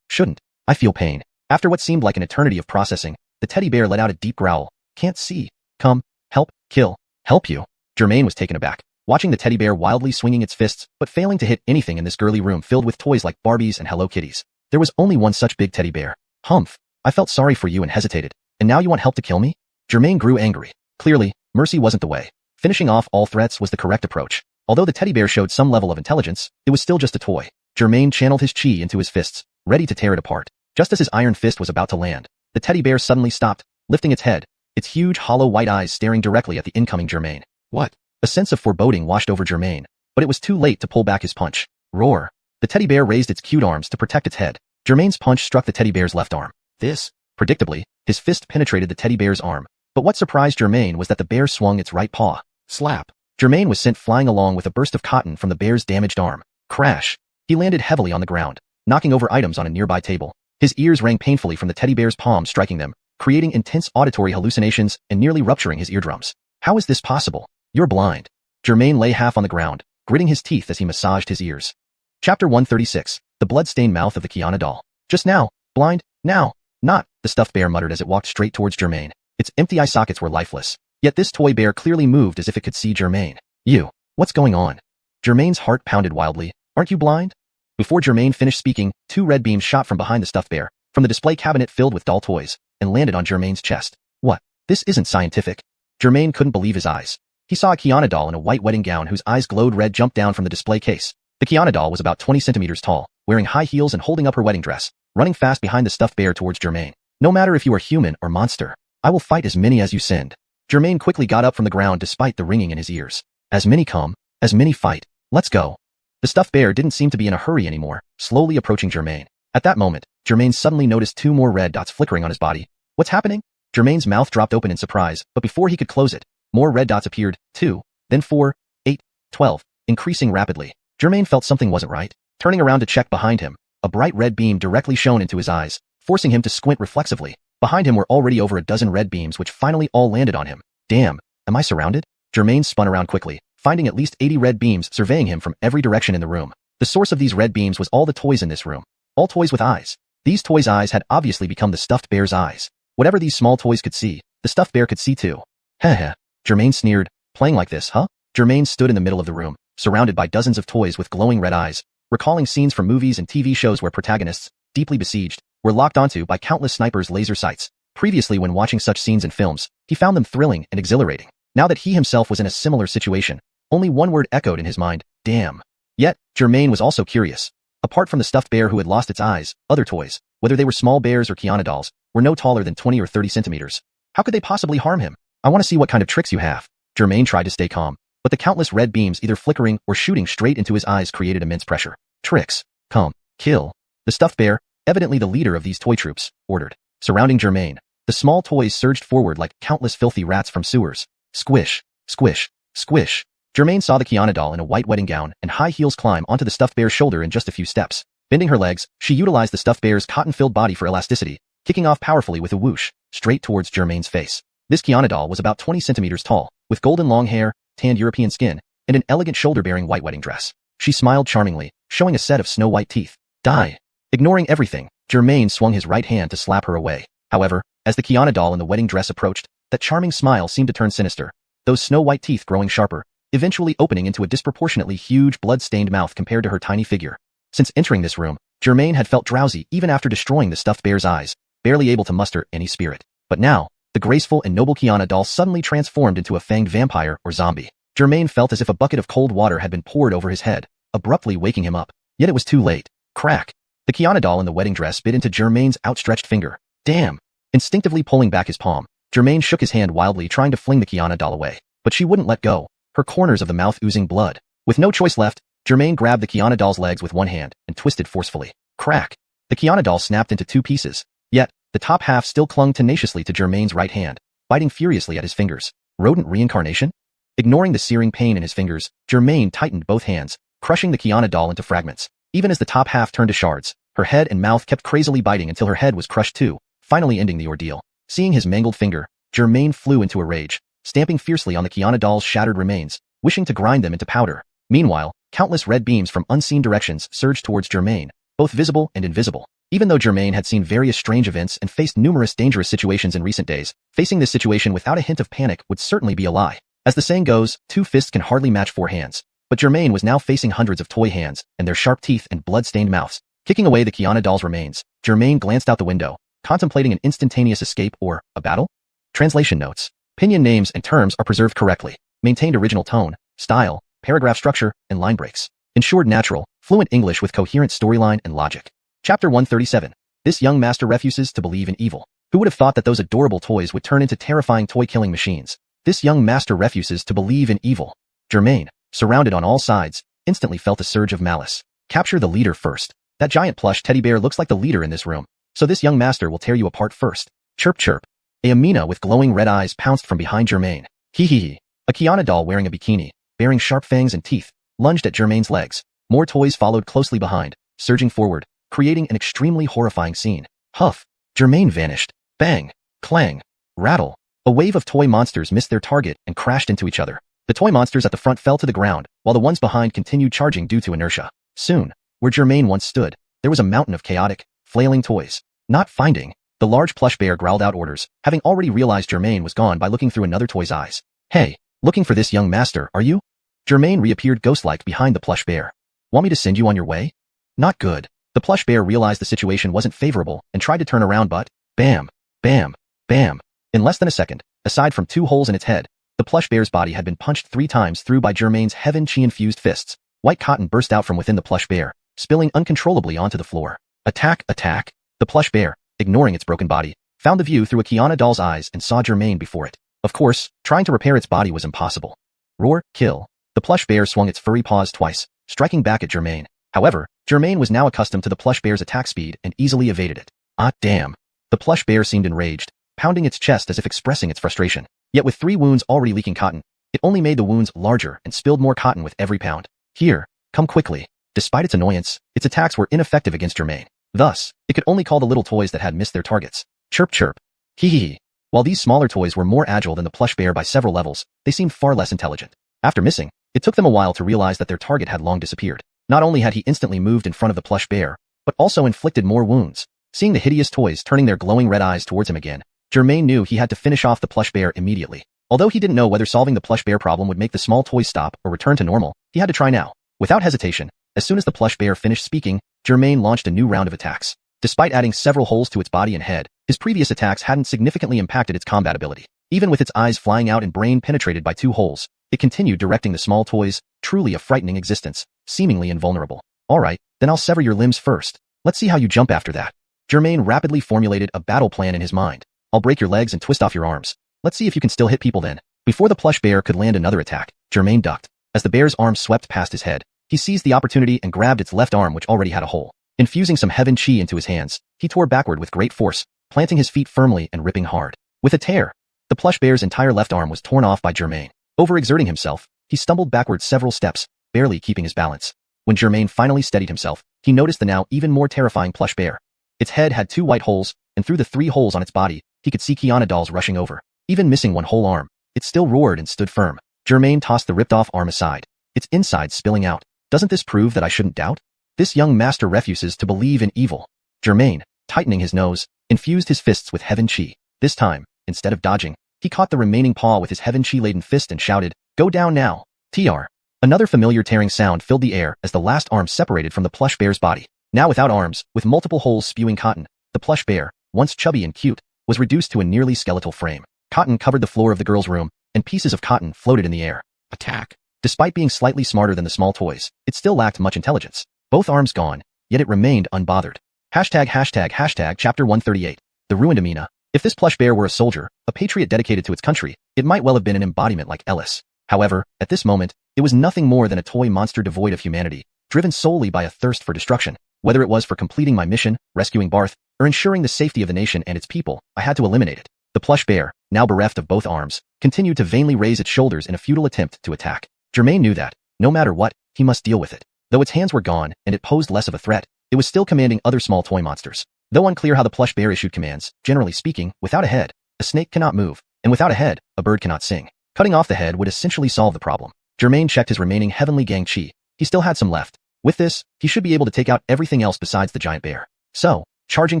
Shouldn't. I feel pain. After what seemed like an eternity of processing, the teddy bear let out a deep growl. Can't see. Come. Help. Kill. Help you. Germain was taken aback, watching the teddy bear wildly swinging its fists, but failing to hit anything in this girly room filled with toys like Barbies and Hello Kitties. There was only one such big teddy bear. Humph. I felt sorry for you and hesitated. And now you want help to kill me? Germain grew angry. Clearly, mercy wasn't the way. Finishing off all threats was the correct approach. Although the teddy bear showed some level of intelligence, it was still just a toy. Germain channeled his chi into his fists, ready to tear it apart. Just as his iron fist was about to land, the teddy bear suddenly stopped, lifting its head, its huge hollow white eyes staring directly at the incoming Germain. What? A sense of foreboding washed over Germain, but it was too late to pull back his punch. Roar. The teddy bear raised its cute arms to protect its head. Germain's punch struck the teddy bear's left arm. Predictably, his fist penetrated the teddy bear's arm, but what surprised Germain was that the bear swung its right paw. Slap. Germain was sent flying along with a burst of cotton from the bear's damaged arm. Crash. He landed heavily on the ground, knocking over items on a nearby table. His ears rang painfully from the teddy bear's palm striking them, creating intense auditory hallucinations and nearly rupturing his eardrums. How is this possible? You're blind. Germain lay half on the ground, gritting his teeth as he massaged his ears. Chapter 136, The Blood-Stained Mouth of the Xiuxian Doll. Just now, blind, now. Not, the stuffed bear muttered as it walked straight towards Germain. Its empty eye sockets were lifeless. Yet this toy bear clearly moved as if it could see Germain. You, what's going on? Germain's heart pounded wildly. Aren't you blind? Before Germain finished speaking, 2 red beams shot from behind the stuffed bear, from the display cabinet filled with doll toys, and landed on Germain's chest. What? This isn't scientific. Germain couldn't believe his eyes. He saw a Xiuxian doll in a white wedding gown whose eyes glowed red jump down from the display case. The Xiuxian doll was about 20 centimeters tall, wearing high heels and holding up her wedding dress, running fast behind the stuffed bear towards Germain. No matter if you are human or monster, I will fight as many as you send. Germain quickly got up from the ground despite the ringing in his ears. As many come, as many fight. Let's go. The stuffed bear didn't seem to be in a hurry anymore, slowly approaching Germain. At that moment, Germain suddenly noticed 2 more red dots flickering on his body. What's happening? Germain's mouth dropped open in surprise, but before he could close it, more red dots appeared, 2, then 4, 8, 12, increasing rapidly. Germain felt something wasn't right. Turning around to check behind him, a bright red beam directly shone into his eyes, forcing him to squint reflexively. Behind him were already over a dozen red beams which finally all landed on him. Damn, am I surrounded? Germain spun around quickly, finding at least 80 red beams surveying him from every direction in the room. The source of these red beams was all the toys in this room. All toys with eyes. These toys' eyes had obviously become the stuffed bear's eyes. Whatever these small toys could see, the stuffed bear could see too. Heh. Germain sneered. Playing like this, huh? Germain stood in the middle of the room, surrounded by dozens of toys with glowing red eyes, recalling scenes from movies and TV shows where protagonists, deeply besieged, were locked onto by countless snipers' laser sights. Previously, when watching such scenes in films, he found them thrilling and exhilarating. Now that he himself was in a similar situation, only one word echoed in his mind, damn. Yet, Germain was also curious. Apart from the stuffed bear who had lost its eyes, other toys, whether they were small bears or Xiuxian dolls, were no taller than 20 or 30 centimeters. How could they possibly harm him? I want to see what kind of tricks you have. Germain tried to stay calm, but the countless red beams either flickering or shooting straight into his eyes created immense pressure. Tricks. Come. Kill. The stuffed bear, evidently the leader of these toy troops, ordered. Surrounding Germain, the small toys surged forward like countless filthy rats from sewers. Squish. Squish. Squish. Germain saw the Xiuxian doll in a white wedding gown and high heels climb onto the stuffed bear's shoulder in just a few steps. Bending her legs, she utilized the stuffed bear's cotton-filled body for elasticity, kicking off powerfully with a whoosh, straight towards Germain's face. This Xiuxian doll was about 20 centimeters tall, with golden long hair, tanned European skin, and an elegant shoulder-bearing white wedding dress. She smiled charmingly, showing a set of snow-white teeth. Die. Ignoring everything, Germain swung his right hand to slap her away. However, as the Xiuxian doll in the wedding dress approached, that charming smile seemed to turn sinister, those snow-white teeth growing sharper, eventually opening into a disproportionately huge blood-stained mouth compared to her tiny figure. Since entering this room, Germain had felt drowsy even after destroying the stuffed bear's eyes, barely able to muster any spirit. But now, the graceful and noble Xiuxian doll suddenly transformed into a fanged vampire or zombie. Germain felt as if a bucket of cold water had been poured over his head, abruptly waking him up. Yet it was too late. Crack. The Xiuxian doll in the wedding dress bit into Germain's outstretched finger. Damn. Instinctively pulling back his palm, Germain shook his hand wildly trying to fling the Xiuxian doll away. But she wouldn't let go, her corners of the mouth oozing blood. With no choice left, Germain grabbed the Xiuxian doll's legs with one hand and twisted forcefully. Crack. The Xiuxian doll snapped into 2 pieces. Yet, the top half still clung tenaciously to Germain's right hand, biting furiously at his fingers. Rodent reincarnation? Ignoring the searing pain in his fingers, Germain tightened both hands, crushing the Xiuxian doll into fragments. Even as the top half turned to shards, her head and mouth kept crazily biting until her head was crushed too, finally ending the ordeal. Seeing his mangled finger, Germain flew into a rage, stamping fiercely on the Xiuxian doll's shattered remains, wishing to grind them into powder. Meanwhile, countless red beams from unseen directions surged towards Germain, both visible and invisible. Even though Germain had seen various strange events and faced numerous dangerous situations in recent days, facing this situation without a hint of panic would certainly be a lie. As the saying goes, 2 fists can hardly match 4 hands. But Germain was now facing hundreds of toy hands and their sharp teeth and blood-stained mouths. Kicking away the Xiuxian doll's remains, Germain glanced out the window, contemplating an instantaneous escape or a battle? Translation notes. Pinyin names and terms are preserved correctly, maintained original tone, style, paragraph structure, and line breaks. Ensured natural, fluent English with coherent storyline and logic. Chapter 137. This young master refuses to believe in evil. Who would have thought that those adorable toys would turn into terrifying toy-killing machines? This young master refuses to believe in evil. Germain, surrounded on all sides, instantly felt a surge of malice. Capture the leader first. That giant plush teddy bear looks like the leader in this room, so this young master will tear you apart first. Chirp chirp. A Amina with glowing red eyes pounced from behind Germain. Hee hee hee. A Xiuxian doll wearing a bikini, bearing sharp fangs and teeth, lunged at Germain's legs. More toys followed closely behind, surging forward, creating an extremely horrifying scene. Huff. Germain vanished. Bang. Clang. Rattle. A wave of toy monsters missed their target and crashed into each other. The toy monsters at the front fell to the ground, while the ones behind continued charging due to inertia. Soon, where Germain once stood, there was a mountain of chaotic, flailing toys. Not finding. The large plush bear growled out orders, having already realized Germain was gone by looking through another toy's eyes. Hey, looking for this young master, are you? Germain reappeared ghost-like behind the plush bear. Want me to send you on your way? Not good. The plush bear realized the situation wasn't favorable and tried to turn around but, bam, bam, bam. In less than a second, aside from 2 holes in its head, the plush bear's body had been punched 3 times through by Germain's heaven chi-infused fists. White cotton burst out from within the plush bear, spilling uncontrollably onto the floor. Attack, attack. The plush bear, ignoring its broken body, found the view through a Qiana doll's eyes and saw Germain before it. Of course, trying to repair its body was impossible. Roar, kill. The plush bear swung its furry paws twice, striking back at Germain. However, Germain was now accustomed to the plush bear's attack speed and easily evaded it. Ah, damn. The plush bear seemed enraged, pounding its chest as if expressing its frustration. Yet with 3 wounds already leaking cotton, it only made the wounds larger and spilled more cotton with every pound. Here, come quickly. Despite its annoyance, its attacks were ineffective against Germain. Thus, it could only call the little toys that had missed their targets. Chirp chirp. Hee hee hee. While these smaller toys were more agile than the plush bear by several levels, they seemed far less intelligent. After missing, it took them a while to realize that their target had long disappeared. Not only had he instantly moved in front of the plush bear, but also inflicted more wounds. Seeing the hideous toys turning their glowing red eyes towards him again, Germain knew he had to finish off the plush bear immediately. Although he didn't know whether solving the plush bear problem would make the small toys stop or return to normal, he had to try now. Without hesitation, as soon as the plush bear finished speaking, Germain launched a new round of attacks. Despite adding several holes to its body and head, his previous attacks hadn't significantly impacted its combat ability. Even with its eyes flying out and brain penetrated by 2 holes, it continued directing the small toys, truly a frightening existence, seemingly invulnerable. Alright, then I'll sever your limbs first. Let's see how you jump after that. Germain rapidly formulated a battle plan in his mind. I'll break your legs and twist off your arms. Let's see if you can still hit people then. Before the plush bear could land another attack, Germain ducked. As the bear's arm swept past his head, he seized the opportunity and grabbed its left arm which already had a hole. Infusing some heaven chi into his hands, he tore backward with great force, planting his feet firmly and ripping hard. With a tear, the plush bear's entire left arm was torn off by Germain. Overexerting himself, he stumbled backward several steps, barely keeping his balance. When Germain finally steadied himself, he noticed the now even more terrifying plush bear. Its head had 2 white holes, and through the 3 holes on its body, he could see Qiana dolls rushing over. Even missing 1 whole arm, it still roared and stood firm. Germain tossed the ripped-off arm aside, its insides spilling out. Doesn't this prove that I shouldn't doubt? This young master refuses to believe in evil. Germain, tightening his nose, infused his fists with heaven chi. This time, instead of dodging, he caught the remaining paw with his heaven chi-laden fist and shouted, "Go down now!" TR. Another familiar tearing sound filled the air as the last arm separated from the plush bear's body. Now without arms, with multiple holes spewing cotton, the plush bear, once chubby and cute, was reduced to a nearly skeletal frame. Cotton covered the floor of the girl's room, and pieces of cotton floated in the air. Attack. Despite being slightly smarter than the small toys, it still lacked much intelligence. Both arms gone, yet it remained unbothered. Chapter 138. The Ruined Amina. If this plush bear were a soldier, a patriot dedicated to its country, it might well have been an embodiment like Ellis. However, at this moment, it was nothing more than a toy monster devoid of humanity, driven solely by a thirst for destruction. Whether it was for completing my mission, rescuing Barth, or ensuring the safety of the nation and its people, I had to eliminate it. The plush bear, now bereft of both arms, continued to vainly raise its shoulders in a futile attempt to attack. Germain knew that, no matter what, he must deal with it. Though its hands were gone and it posed less of a threat, it was still commanding other small toy monsters. Though unclear how the plush bear issued commands, generally speaking, without a head, a snake cannot move, and without a head, a bird cannot sing. Cutting off the head would essentially solve the problem. Germain checked his remaining heavenly gang chi. He still had some left. With this, he should be able to take out everything else besides the giant bear. So, charging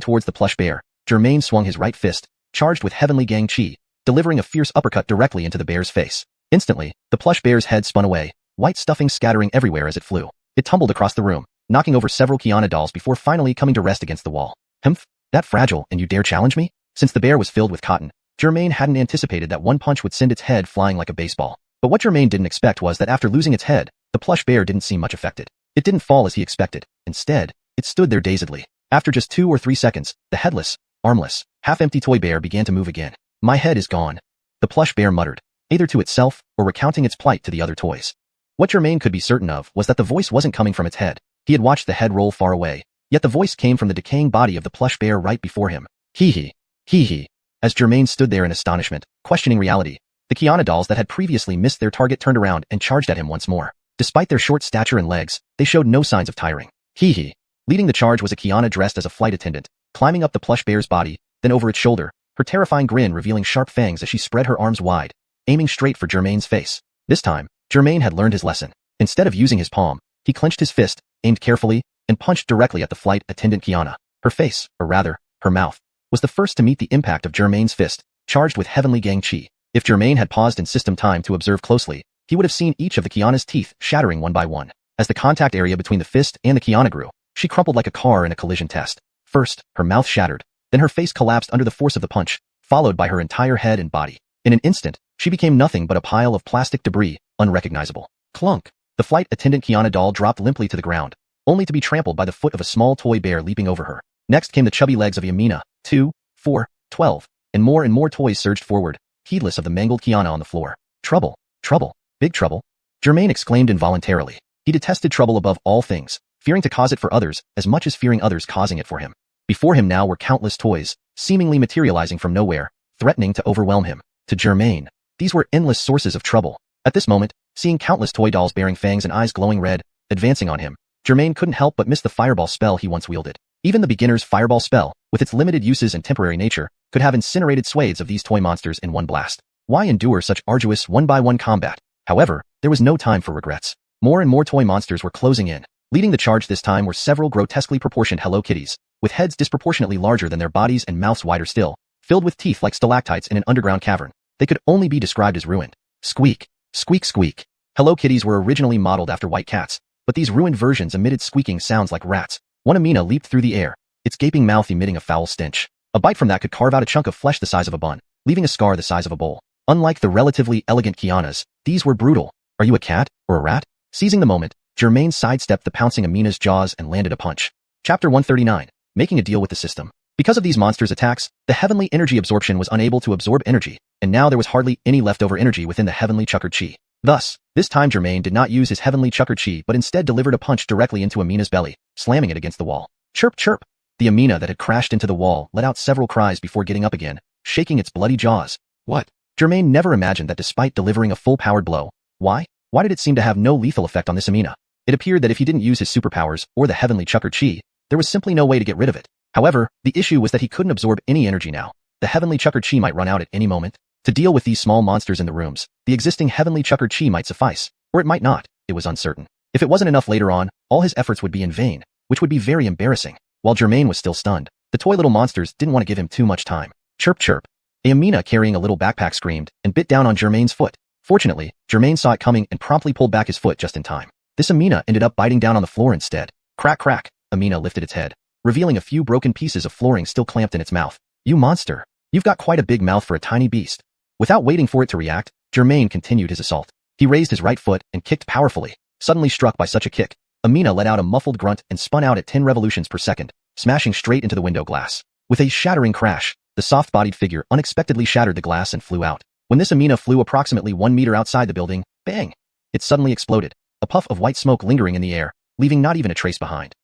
towards the plush bear, Germain swung his right fist, charged with heavenly gang chi, delivering a fierce uppercut directly into the bear's face. Instantly, the plush bear's head spun away, white stuffing scattering everywhere as it flew. It tumbled across the room, knocking over several Qiana dolls before finally coming to rest against the wall. Humph, that fragile, and you dare challenge me? Since the bear was filled with cotton, Germain hadn't anticipated that one punch would send its head flying like a baseball. But what Germain didn't expect was that after losing its head, the plush bear didn't seem much affected. It didn't fall as he expected. Instead, it stood there dazedly. After just 2 or 3 seconds, the headless, armless, half-empty toy bear began to move again. My head is gone. The plush bear muttered, either to itself or recounting its plight to the other toys. What Germain could be certain of was that the voice wasn't coming from its head. He had watched the head roll far away, yet the voice came from the decaying body of the plush bear right before him. Hee hee. As Germain stood there in astonishment, questioning reality, the Qiana dolls that had previously missed their target turned around and charged at him once more. Despite their short stature and legs, they showed no signs of tiring. Hee. Leading the charge was a Qiana dressed as a flight attendant, climbing up the plush bear's body, then over its shoulder, her terrifying grin revealing sharp fangs as she spread her arms wide, aiming straight for Germain's face. This time, Germain had learned his lesson. Instead of using his palm, he clenched his fist, aimed carefully, and punched directly at the flight attendant Qiana. Her face, or rather, her mouth, was the first to meet the impact of Germain's fist, charged with heavenly gang chi. If Germain had paused in system time to observe closely, he would have seen each of the Qiana's teeth shattering one by one. As the contact area between the fist and the Qiana grew, she crumpled like a car in a collision test. First, her mouth shattered, then her face collapsed under the force of the punch, followed by her entire head and body. In an instant, she became nothing but a pile of plastic debris, unrecognizable. Clunk! The flight attendant Qiana doll dropped limply to the ground, only to be trampled by the foot of a small toy bear leaping over her. Next came the chubby legs of Yamina, 2, 4, 12, and more toys surged forward, heedless of the mangled Qiana on the floor. Trouble! Trouble! Big trouble! Germain exclaimed involuntarily. He detested trouble above all things, fearing to cause it for others as much as fearing others causing it for him. Before him now were countless toys, seemingly materializing from nowhere, threatening to overwhelm him. To Germain, these were endless sources of trouble. At this moment, seeing countless toy dolls bearing fangs and eyes glowing red, advancing on him, Germain couldn't help but miss the fireball spell he once wielded. Even the beginner's fireball spell, with its limited uses and temporary nature, could have incinerated swathes of these toy monsters in one blast. Why endure such arduous one-by-one combat? However, there was no time for regrets. More and more toy monsters were closing in. Leading the charge this time were several grotesquely proportioned Hello Kitties, with heads disproportionately larger than their bodies and mouths wider still, filled with teeth like stalactites in an underground cavern. They could only be described as ruined. Squeak! Squeak squeak! Hello Kitties were originally modeled after white cats, but these ruined versions emitted squeaking sounds like rats. One Amina leaped through the air, its gaping mouth emitting a foul stench. A bite from that could carve out a chunk of flesh the size of a bun, leaving a scar the size of a bowl. Unlike the relatively elegant Qianas, these were brutal. Are you a cat or a rat? Seizing the moment, Germain sidestepped the pouncing Amina's jaws and landed a punch. Chapter 139. Making a deal with the system. Because of these monsters' attacks, the heavenly energy absorption was unable to absorb energy, and now there was hardly any leftover energy within the heavenly chukar chi. Thus, this time Germain did not use his heavenly chukar chi but instead delivered a punch directly into Amina's belly, slamming it against the wall. Chirp chirp! The Amina that had crashed into the wall let out several cries before getting up again, shaking its bloody jaws. What? Germain never imagined that despite delivering a full-powered blow. Why did it seem to have no lethal effect on this Amina? It appeared that if he didn't use his superpowers or the heavenly chukar chi, there was simply no way to get rid of it. However, the issue was that he couldn't absorb any energy now. The heavenly chukar chi might run out at any moment. To deal with these small monsters in the rooms, the existing heavenly chukar chi might suffice, or it might not. It was uncertain. If it wasn't enough later on, all his efforts would be in vain, which would be very embarrassing. While Germain was still stunned, the toy little monsters didn't want to give him too much time. Chirp chirp! A Amina carrying a little backpack screamed and bit down on Germain's foot. Fortunately, Germain saw it coming and promptly pulled back his foot just in time. This Amina ended up biting down on the floor instead. Crack crack! Amina lifted its head, revealing a few broken pieces of flooring still clamped in its mouth. You monster! You've got quite a big mouth for a tiny beast. Without waiting for it to react, Germain continued his assault. He raised his right foot and kicked powerfully. Suddenly struck by such a kick, Amina let out a muffled grunt and spun out at 10 revolutions per second, smashing straight into the window glass. With a shattering crash, the soft-bodied figure unexpectedly shattered the glass and flew out. When this Amina flew approximately 1 meter outside the building, bang! It suddenly exploded, a puff of white smoke lingering in the air, leaving not even a trace behind.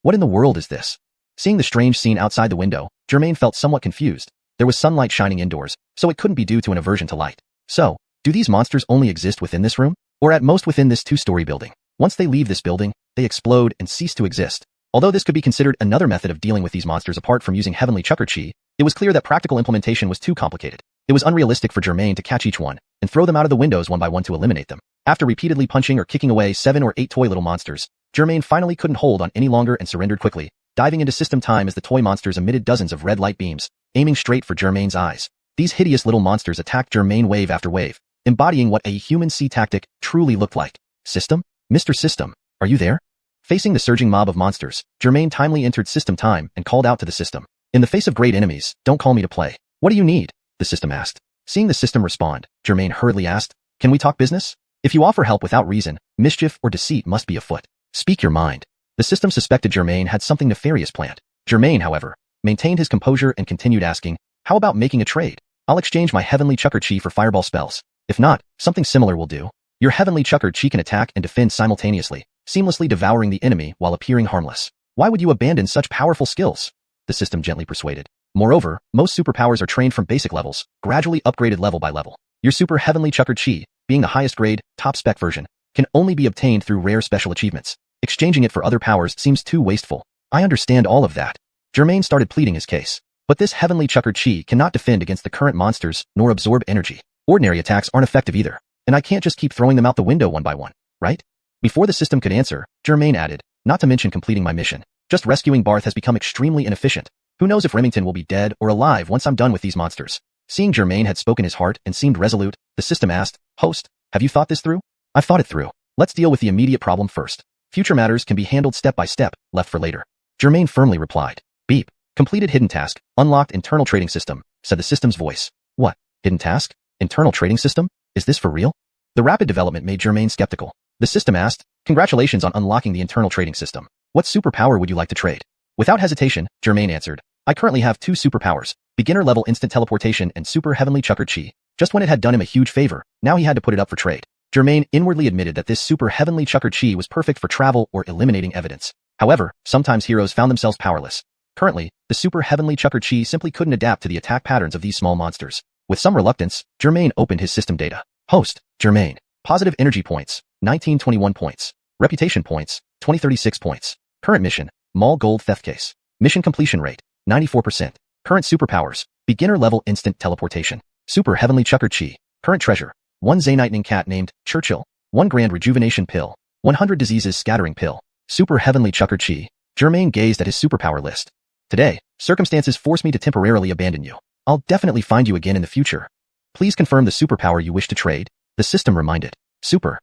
What in the world is this? Seeing the strange scene outside the window, Germain felt somewhat confused. There was sunlight shining indoors, so it couldn't be due to an aversion to light. So, do these monsters only exist within this room? Or at most within this 2-story building? Once they leave this building, they explode and cease to exist. Although this could be considered another method of dealing with these monsters apart from using heavenly chukar chi, it was clear that practical implementation was too complicated. It was unrealistic for Germain to catch each one and throw them out of the windows one by one to eliminate them. After repeatedly punching or kicking away 7 or 8 toy little monsters, Germain finally couldn't hold on any longer and surrendered quickly, diving into system time as the toy monsters emitted dozens of red light beams, aiming straight for Germain's eyes. These hideous little monsters attacked Germain wave after wave, embodying what a human C tactic truly looked like. System? Mr. System, are you there? Facing the surging mob of monsters, Germain timely entered system time and called out to the system. In the face of great enemies, don't call me to play. What do you need? The system asked. Seeing the system respond, Germain hurriedly asked, can we talk business? If you offer help without reason, mischief or deceit must be afoot. Speak your mind. The system suspected Germain had something nefarious planned. Germain, however, maintained his composure and continued asking, how about making a trade? I'll exchange my heavenly chukar chi for fireball spells. If not, something similar will do. Your heavenly chukar chi can attack and defend simultaneously, seamlessly devouring the enemy while appearing harmless. Why would you abandon such powerful skills? The system gently persuaded. Moreover, most superpowers are trained from basic levels, gradually upgraded level by level. Your super heavenly chukar chi, being the highest grade, top spec version, can only be obtained through rare special achievements. Exchanging it for other powers seems too wasteful. I understand all of that. Germain started pleading his case. But this heavenly chukar chi cannot defend against the current monsters nor absorb energy. Ordinary attacks aren't effective either, and I can't just keep throwing them out the window one by one, right? Before the system could answer, Germain added, not to mention completing my mission. Just rescuing Barth has become extremely inefficient. Who knows if Remington will be dead or alive once I'm done with these monsters. Seeing Germain had spoken his heart and seemed resolute, the system asked, Host, have you thought this through? I've thought it through. Let's deal with the immediate problem first. Future matters can be handled step by step, left for later. Germain firmly replied. Beep. Completed hidden task, unlocked internal trading system, said the system's voice. What? Hidden task? Internal trading system? Is this for real? The rapid development made Germain skeptical. The system asked, Congratulations on unlocking the internal trading system. What superpower would you like to trade? Without hesitation, Germain answered, I currently have 2 superpowers, beginner-level instant teleportation and super heavenly chucker chi. Just when it had done him a huge favor, now he had to put it up for trade. Germain inwardly admitted that this super heavenly chucker chi was perfect for travel or eliminating evidence. However, sometimes heroes found themselves powerless. Currently, the super heavenly chucker chi simply couldn't adapt to the attack patterns of these small monsters. With some reluctance, Germain opened his system data. Host, Germain. Positive energy points, 1921 points. Reputation points, 2036 points. Current mission, Mall Gold Theft Case. Mission completion rate, 94%. Current superpowers, beginner level instant teleportation. Super heavenly chucker chi. Current treasure, 1 Zaynightning cat named Churchill. 1 grand rejuvenation pill. 100 diseases scattering pill. Super heavenly chucker chi. Germain gazed at his superpower list. Today, circumstances force me to temporarily abandon you. I'll definitely find you again in the future. Please confirm the superpower you wish to trade. The system reminded. Super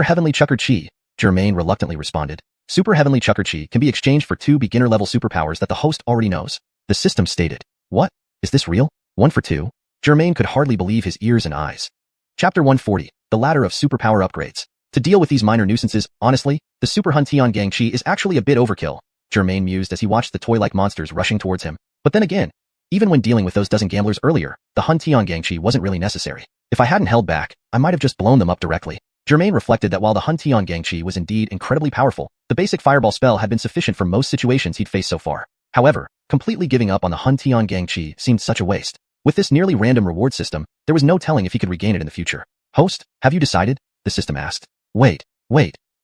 heavenly chucker chi. Germain reluctantly responded. Super heavenly chucker chi can be exchanged for 2 beginner-level superpowers that the host already knows. The system stated. What? Is this real? 1 for 2? Germain could hardly believe his ears and eyes. Chapter 140. The Ladder of Superpower Upgrades. To deal with these minor nuisances, honestly, the Super Huntian Gang Chi is actually a bit overkill, Germain mused as he watched the toy-like monsters rushing towards him. But then again, even when dealing with those dozen gamblers earlier, the Huntian Gang Chi wasn't really necessary. If I hadn't held back, I might have just blown them up directly. Germain reflected that while the Huntian Gang Chi was indeed incredibly powerful, the basic fireball spell had been sufficient for most situations he'd faced so far. However, completely giving up on the Huntian Gang Chi seemed such a waste. With this nearly random reward system, there was no telling if he could regain it in the future. Host, have you decided? The system asked. Wait.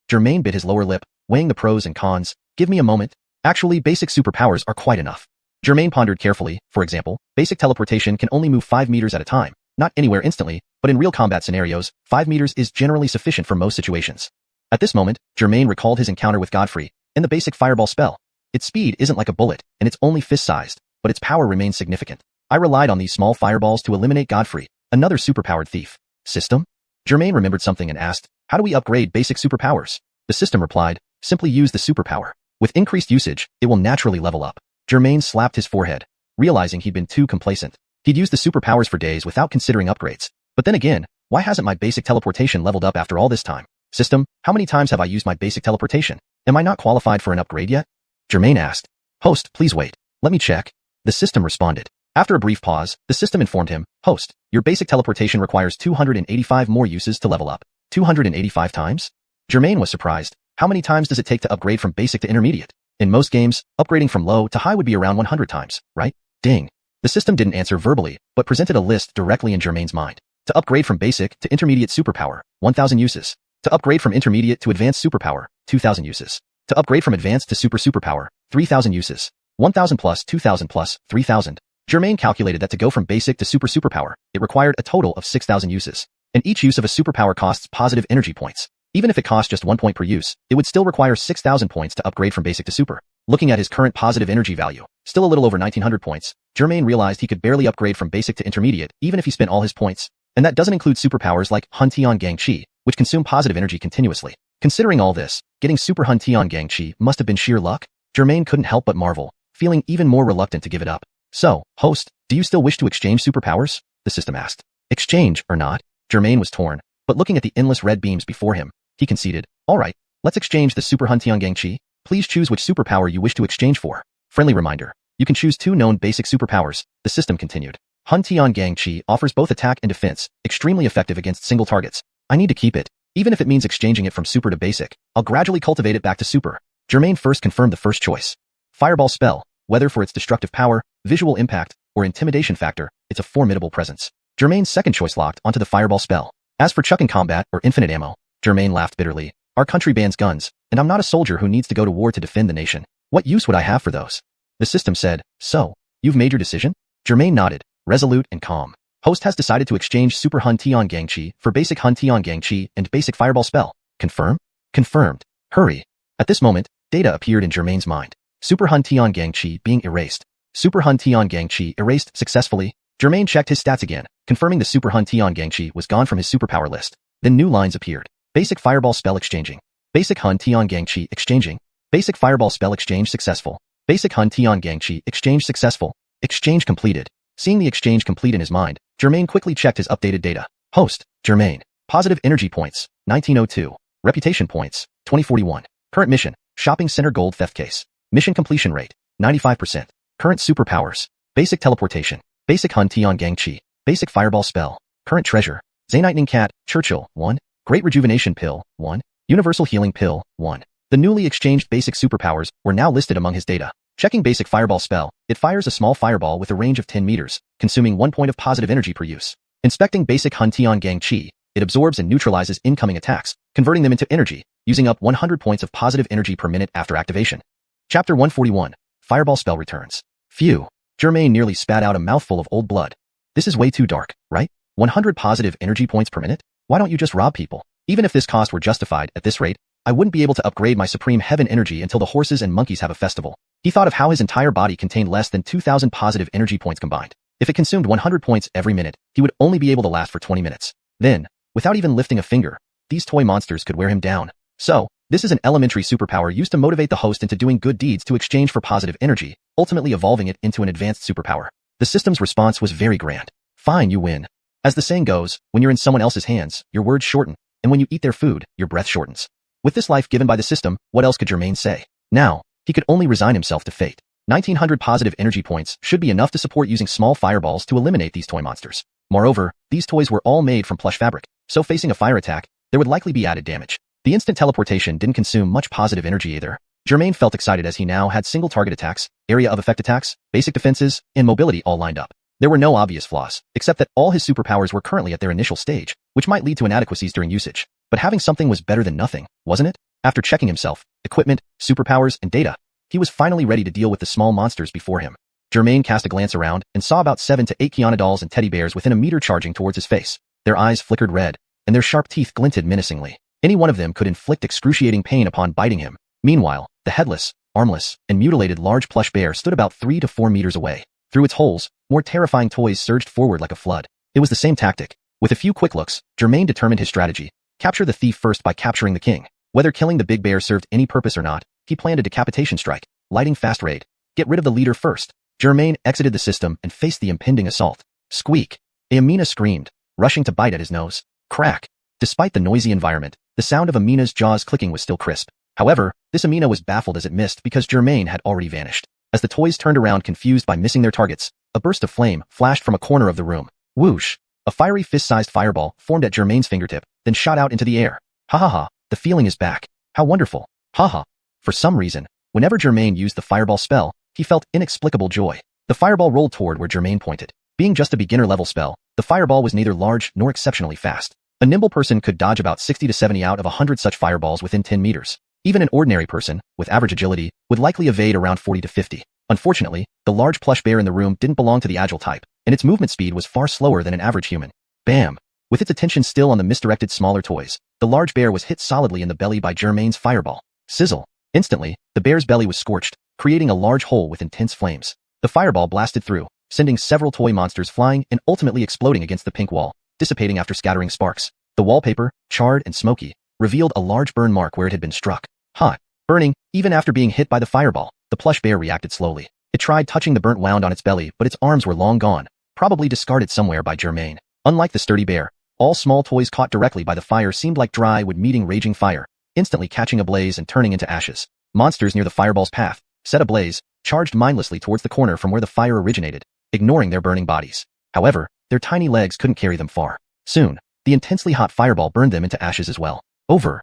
Germain bit his lower lip, weighing the pros and cons. Give me a moment. Actually, basic superpowers are quite enough. Germain pondered carefully. For example, basic teleportation can only move 5 meters at a time. Not anywhere instantly, but in real combat scenarios, 5 meters is generally sufficient for most situations. At this moment, Germain recalled his encounter with Godfrey and the basic fireball spell. Its speed isn't like a bullet, and it's only fist-sized, but its power remains significant. I relied on these small fireballs to eliminate Godfrey, another superpowered thief. System? Germain remembered something and asked, how do we upgrade basic superpowers? The system replied, simply use the superpower. With increased usage, it will naturally level up. Germain slapped his forehead, realizing he'd been too complacent. He'd used the superpowers for days without considering upgrades. But then again, why hasn't my basic teleportation leveled up after all this time? System, how many times have I used my basic teleportation? Am I not qualified for an upgrade yet? Germain asked. Host, please wait. Let me check. The system responded. After a brief pause, the system informed him, Host, your basic teleportation requires 285 more uses to level up. 285 times? Germain was surprised. How many times does it take to upgrade from basic to intermediate? In most games, upgrading from low to high would be around 100 times, right? Ding. The system didn't answer verbally, but presented a list directly in Germain's mind. To upgrade from basic to intermediate superpower, 1,000 uses. To upgrade from intermediate to advanced superpower, 2,000 uses. To upgrade from advanced to superpower, 3,000 uses. 1,000 plus 2,000 plus 3,000. Germain calculated that to go from basic to superpower, it required a total of 6,000 uses. And each use of a superpower costs positive energy points. Even if it cost just 1 point per use, it would still require 6,000 points to upgrade from basic to super. Looking at his current positive energy value, still a little over 1,900 points, Germain realized he could barely upgrade from basic to intermediate even if he spent all his points. And that doesn't include superpowers like Huntian Gang Chi, which consume positive energy continuously. Considering all this, getting Super Huntian Gang Chi must have been sheer luck. Germain couldn't help but marvel, feeling even more reluctant to give it up. So, host, do you still wish to exchange superpowers? The system asked. Exchange or not? Germain was torn, but looking at the endless red beams before him, he conceded, alright, let's exchange the Super Huntian Gang Chi. Please choose which superpower you wish to exchange for. Friendly reminder. You can choose 2 known basic superpowers, the system continued. Huntian Gang Chi offers both attack and defense, extremely effective against single targets. I need to keep it. Even if it means exchanging it from super to basic, I'll gradually cultivate it back to super. Germain first confirmed the first choice. Fireball spell, whether for its destructive power, visual impact, or intimidation factor, it's a formidable presence. Germain's second choice locked onto the fireball spell. As for chuck in combat or infinite ammo, Germain laughed bitterly. Our country bans guns, and I'm not a soldier who needs to go to war to defend the nation. What use would I have for those? The system said, so, you've made your decision? Germain nodded, resolute and calm. Host has decided to exchange Super Huntian Gang Chi for basic Huntian Gang Chi and basic fireball spell. Confirm? Confirmed. Hurry. At this moment, data appeared in Germain's mind. Super Huntian Gang Chi being erased. Super Hun Tian Gang Chi erased successfully. Germain checked his stats again, confirming the Super Hun Tian Gang Chi was gone from his superpower list. Then new lines appeared. Basic Fireball Spell exchanging. Basic Hun Tian Gang Chi exchanging. Basic Fireball Spell exchange successful. Basic Hun Tian Gang Chi exchange successful. Exchange completed. Seeing the exchange complete in his mind, Germain quickly checked his updated data. Host, Germain. Positive energy points, 1902. Reputation points, 2041. Current mission, shopping center gold theft case. Mission completion rate, 95%. Current superpowers, basic teleportation, basic Hun Tian Gang Chi, basic fireball spell. Current treasure, Zaynightning Cat, Churchill, 1. Great rejuvenation pill, 1. Universal healing pill, 1. The newly exchanged basic superpowers were now listed among his data. Checking basic fireball spell, it fires a small fireball with a range of 10 meters, consuming 1 point of positive energy per use. Inspecting basic Hun Tian Gang Chi, it absorbs and neutralizes incoming attacks, converting them into energy, using up 100 points of positive energy per minute after activation. Chapter 141. Fireball spell returns. Phew. Germain nearly spat out a mouthful of old blood. This is way too dark, right? 100 positive energy points per minute? Why don't you just rob people? Even if this cost were justified at this rate, I wouldn't be able to upgrade my supreme heaven energy until the horses and monkeys have a festival. He thought of how his entire body contained less than 2,000 positive energy points combined. If it consumed 100 points every minute, he would only be able to last for 20 minutes. Then, without even lifting a finger, these toy monsters could wear him down. So, this is an elementary superpower used to motivate the host into doing good deeds to exchange for positive energy, ultimately evolving it into an advanced superpower. The system's response was very grand. Fine, you win. As the saying goes, when you're in someone else's hands, your words shorten, and when you eat their food, your breath shortens. With this life given by the system, what else could Germain say? Now, he could only resign himself to fate. 1900 positive energy points should be enough to support using small fireballs to eliminate these toy monsters. Moreover, these toys were all made from plush fabric, so facing a fire attack, there would likely be added damage. The instant teleportation didn't consume much positive energy either. Germain felt excited as he now had single target attacks, area of effect attacks, basic defenses, and mobility all lined up. There were no obvious flaws, except that all his superpowers were currently at their initial stage, which might lead to inadequacies during usage. But having something was better than nothing, wasn't it? After checking himself, equipment, superpowers, and data, he was finally ready to deal with the small monsters before him. Germain cast a glance around and saw about 7 to 8 Kiana dolls and teddy bears within a meter charging towards his face. Their eyes flickered red, and their sharp teeth glinted menacingly. Any one of them could inflict excruciating pain upon biting him. Meanwhile, the headless, armless, and mutilated large plush bear stood about 3 to 4 meters away. Through its holes, more terrifying toys surged forward like a flood. It was the same tactic. With a few quick looks, Germain determined his strategy. Capture the thief first by capturing the king. Whether killing the big bear served any purpose or not, he planned a decapitation strike, lighting fast raid. Get rid of the leader first. Germain exited the system and faced the impending assault. Squeak. Amina screamed, rushing to bite at his nose. Crack. Despite the noisy environment, the sound of Amina's jaws clicking was still crisp. However, this Amina was baffled as it missed because Germain had already vanished. As the toys turned around confused by missing their targets, a burst of flame flashed from a corner of the room. Whoosh! A fiery fist-sized fireball formed at Germain's fingertip, then shot out into the air. Ha ha ha, the feeling is back. How wonderful. Ha ha. For some reason, whenever Germain used the fireball spell, he felt inexplicable joy. The fireball rolled toward where Germain pointed. Being just a beginner-level spell, the fireball was neither large nor exceptionally fast. A nimble person could dodge about 60 to 70 out of 100 such fireballs within 10 meters. Even an ordinary person, with average agility, would likely evade around 40 to 50. Unfortunately, the large plush bear in the room didn't belong to the agile type, and its movement speed was far slower than an average human. Bam! With its attention still on the misdirected smaller toys, the large bear was hit solidly in the belly by Germain's fireball. Sizzle! Instantly, the bear's belly was scorched, creating a large hole with intense flames. The fireball blasted through, sending several toy monsters flying and ultimately exploding against the pink wall, dissipating after scattering sparks. The wallpaper, charred and smoky, revealed a large burn mark where it had been struck. Hot. Burning, even after being hit by the fireball, the plush bear reacted slowly. It tried touching the burnt wound on its belly, but its arms were long gone, probably discarded somewhere by Germain. Unlike the sturdy bear, all small toys caught directly by the fire seemed like dry wood meeting raging fire, instantly catching ablaze and turning into ashes. Monsters near the fireball's path, set ablaze, charged mindlessly towards the corner from where the fire originated, ignoring their burning bodies. However, their tiny legs couldn't carry them far. Soon, the intensely hot fireball burned them into ashes as well. Over.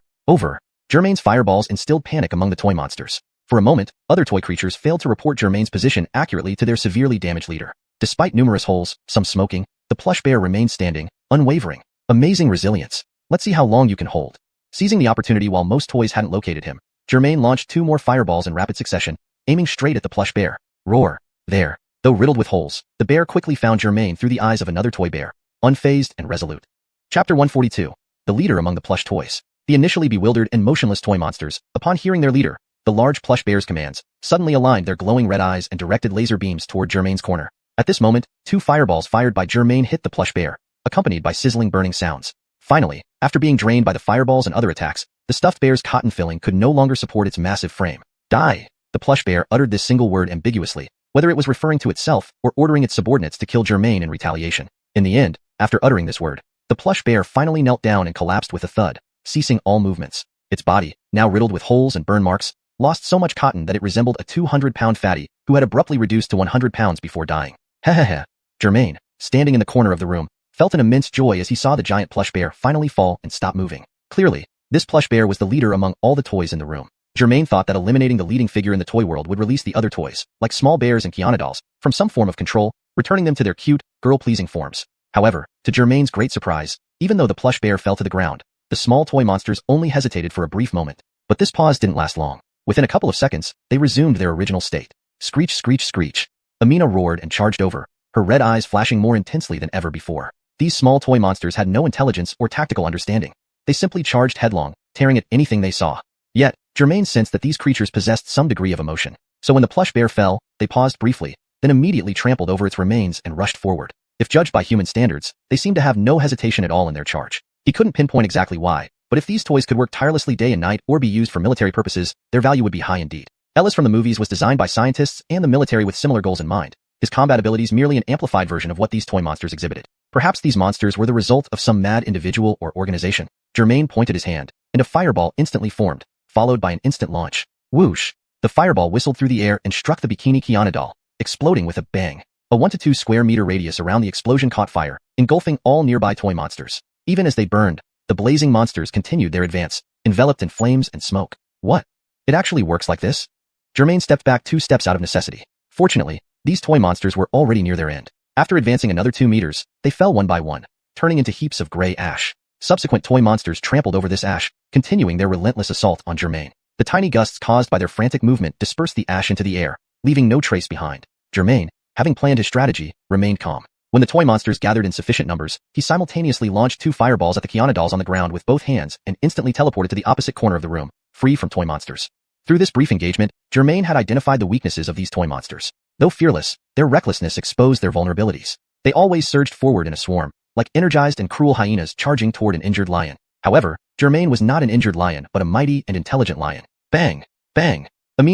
Germain's fireballs instilled panic among the toy monsters. For a moment, other toy creatures failed to report Germain's position accurately to their severely damaged leader. Despite numerous holes, some smoking, the plush bear remained standing, unwavering. Amazing resilience. Let's see how long you can hold. Seizing the opportunity while most toys hadn't located him, Germain launched 2 more fireballs in rapid succession, aiming straight at the plush bear. Roar. There. Though riddled with holes, the bear quickly found Germain through the eyes of another toy bear, unfazed and resolute. Chapter 142. The leader among the plush toys. The initially bewildered and motionless toy monsters, upon hearing their leader, the large plush bear's commands, suddenly aligned their glowing red eyes and directed laser beams toward Germain's corner. At this moment, 2 fireballs fired by Germain hit the plush bear, accompanied by sizzling burning sounds. Finally, after being drained by the fireballs and other attacks, the stuffed bear's cotton filling could no longer support its massive frame. Die! The plush bear uttered this single word ambiguously, whether it was referring to itself or ordering its subordinates to kill Germain in retaliation. In the end, after uttering this word, the plush bear finally knelt down and collapsed with a thud, ceasing all movements. Its body, now riddled with holes and burn marks, lost so much cotton that it resembled a 200-pound fatty who had abruptly reduced to 100 pounds before dying. Hehehe. Germain, standing in the corner of the room, felt an immense joy as he saw the giant plush bear finally fall and stop moving. Clearly, this plush bear was the leader among all the toys in the room. Germain thought that eliminating the leading figure in the toy world would release the other toys, like small bears and xiuxian dolls, from some form of control, returning them to their cute, girl-pleasing forms. However, to Germain's great surprise, even though the plush bear fell to the ground, the small toy monsters only hesitated for a brief moment. But this pause didn't last long. Within a couple of seconds, they resumed their original state. Screech, screech, screech. Amina roared and charged over, her red eyes flashing more intensely than ever before. These small toy monsters had no intelligence or tactical understanding. They simply charged headlong, tearing at anything they saw. Yet, Germain sensed that these creatures possessed some degree of emotion. So when the plush bear fell, they paused briefly, then immediately trampled over its remains and rushed forward. If judged by human standards, they seemed to have no hesitation at all in their charge. He couldn't pinpoint exactly why, but if these toys could work tirelessly day and night or be used for military purposes, their value would be high indeed. Ellis from the movies was designed by scientists and the military with similar goals in mind. His combat abilities merely an amplified version of what these toy monsters exhibited. Perhaps these monsters were the result of some mad individual or organization. Germain pointed his hand, and a fireball instantly formed, followed by an instant launch. Whoosh! The fireball whistled through the air and struck the bikini xiuxian doll, exploding with a bang. A 1 to 2 square meter radius around the explosion caught fire, engulfing all nearby toy monsters. Even as they burned, the blazing monsters continued their advance, enveloped in flames and smoke. What? It actually works like this? Germain stepped back 2 steps out of necessity. Fortunately, these toy monsters were already near their end. After advancing another 2 meters, they fell one by one, turning into heaps of gray ash. Subsequent toy monsters trampled over this ash, continuing their relentless assault on Germain. The tiny gusts caused by their frantic movement dispersed the ash into the air, leaving no trace behind. Germain, having planned his strategy, remained calm. When the toy monsters gathered in sufficient numbers, he simultaneously launched 2 fireballs at the xiuxian dolls on the ground with both hands and instantly teleported to the opposite corner of the room, free from toy monsters. Through this brief engagement, Germain had identified the weaknesses of these toy monsters. Though fearless, their recklessness exposed their vulnerabilities. They always surged forward in a swarm, like energized and cruel hyenas charging toward an injured lion. However, Germain was not an injured lion but a mighty and intelligent lion. Bang! Bang!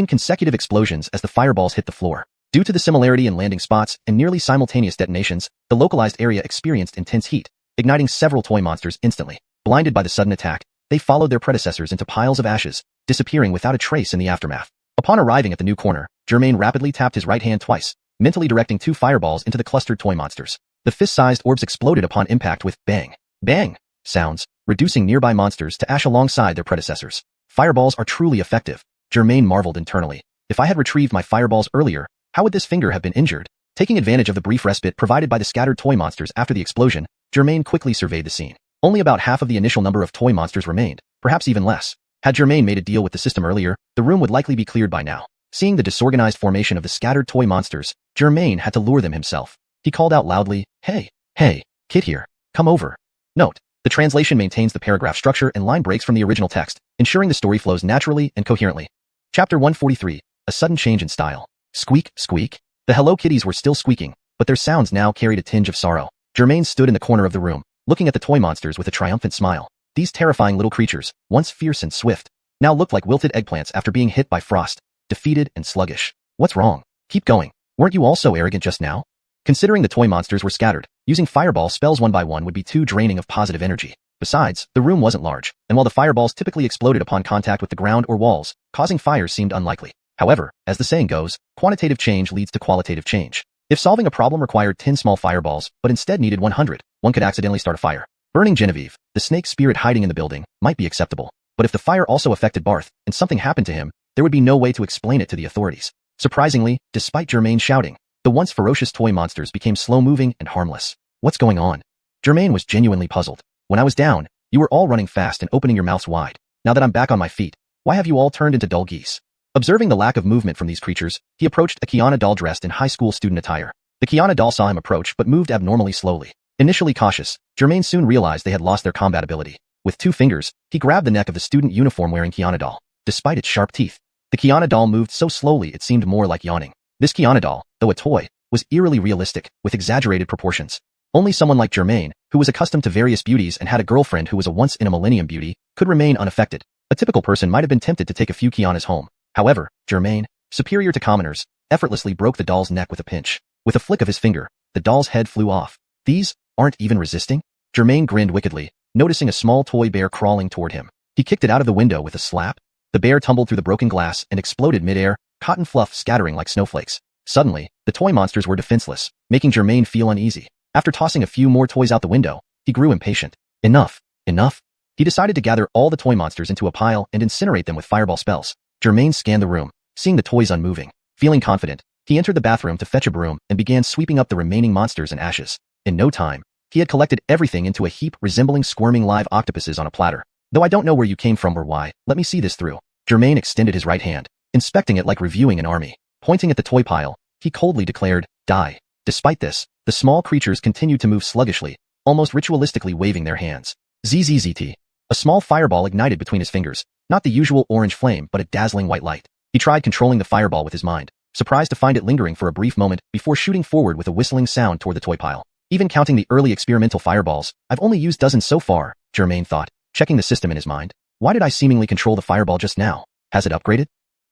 Consecutive explosions as the fireballs hit the floor. Due to the similarity in landing spots and nearly simultaneous detonations, the localized area experienced intense heat, igniting several toy monsters instantly. Blinded by the sudden attack, they followed their predecessors into piles of ashes, disappearing without a trace in the aftermath. Upon arriving at the new corner, Germain rapidly tapped his right hand twice, mentally directing 2 fireballs into the clustered toy monsters. The fist-sized orbs exploded upon impact with bang, bang sounds, reducing nearby monsters to ash alongside their predecessors. Fireballs are truly effective. Germain marveled internally. If I had retrieved my fireballs earlier, how would this finger have been injured? Taking advantage of the brief respite provided by the scattered toy monsters after the explosion, Germain quickly surveyed the scene. Only about half of the initial number of toy monsters remained, perhaps even less. Had Germain made a deal with the system earlier, the room would likely be cleared by now. Seeing the disorganized formation of the scattered toy monsters, Germain had to lure them himself. He called out loudly, "Hey, kid here, come over." Note: the translation maintains the paragraph structure and line breaks from the original text, ensuring the story flows naturally and coherently. Chapter 143, A Sudden Change in Style. Squeak, squeak. The Hello Kitties were still squeaking, but their sounds now carried a tinge of sorrow. Germain stood in the corner of the room, looking at the toy monsters with a triumphant smile. These terrifying little creatures, once fierce and swift, now looked like wilted eggplants after being hit by frost, defeated and sluggish. What's wrong? Keep going. Weren't you all so arrogant just now? Considering the toy monsters were scattered, using fireball spells one by one would be too draining of positive energy. Besides, the room wasn't large, and while the fireballs typically exploded upon contact with the ground or walls, causing fires seemed unlikely. However, as the saying goes, quantitative change leads to qualitative change. If solving a problem required 10 small fireballs, but instead needed 100, one could accidentally start a fire. Burning Genevieve, the snake spirit hiding in the building, might be acceptable. But if the fire also affected Barth, and something happened to him, there would be no way to explain it to the authorities. Surprisingly, despite Germain shouting, the once ferocious toy monsters became slow-moving and harmless. What's going on? Germain was genuinely puzzled. When I was down, you were all running fast and opening your mouths wide. Now that I'm back on my feet, why have you all turned into dull geese? Observing the lack of movement from these creatures, he approached a xiuxian doll dressed in high school student attire. The xiuxian doll saw him approach but moved abnormally slowly. Initially cautious, Germain soon realized they had lost their combat ability. With 2 fingers, he grabbed the neck of the student uniform-wearing xiuxian doll. Despite its sharp teeth, The Kiana doll moved so slowly it seemed more like yawning. This Kiana doll, though a toy, was eerily realistic, with exaggerated proportions. Only someone like Germain, who was accustomed to various beauties and had a girlfriend who was a once-in-a-millennium beauty, could remain unaffected. A typical person might have been tempted to take a few Kianas home. However, Germain, superior to commoners, effortlessly broke the doll's neck with a pinch. With a flick of his finger, the doll's head flew off. These aren't even resisting? Germain grinned wickedly, noticing a small toy bear crawling toward him. He kicked it out of the window with a slap. The bear tumbled through the broken glass and exploded mid-air, cotton fluff scattering like snowflakes. Suddenly, the toy monsters were defenseless, making Germain feel uneasy. After tossing a few more toys out the window, he grew impatient. Enough. Enough. He decided to gather all the toy monsters into a pile and incinerate them with fireball spells. Germain scanned the room, seeing the toys unmoving. Feeling confident, he entered the bathroom to fetch a broom and began sweeping up the remaining monsters and ashes. In no time, he had collected everything into a heap resembling squirming live octopuses on a platter. Though I don't know where you came from or why, let me see this through. Germain extended his right hand, inspecting it like reviewing an army. Pointing at the toy pile, he coldly declared, "Die." Despite this, the small creatures continued to move sluggishly, almost ritualistically waving their hands. ZZZT. A small fireball ignited between his fingers, not the usual orange flame but a dazzling white light. He tried controlling the fireball with his mind, surprised to find it lingering for a brief moment before shooting forward with a whistling sound toward the toy pile. Even counting the early experimental fireballs, I've only used dozens so far, Germain thought, checking the system in his mind. Why did I seemingly control the fireball just now? Has it upgraded?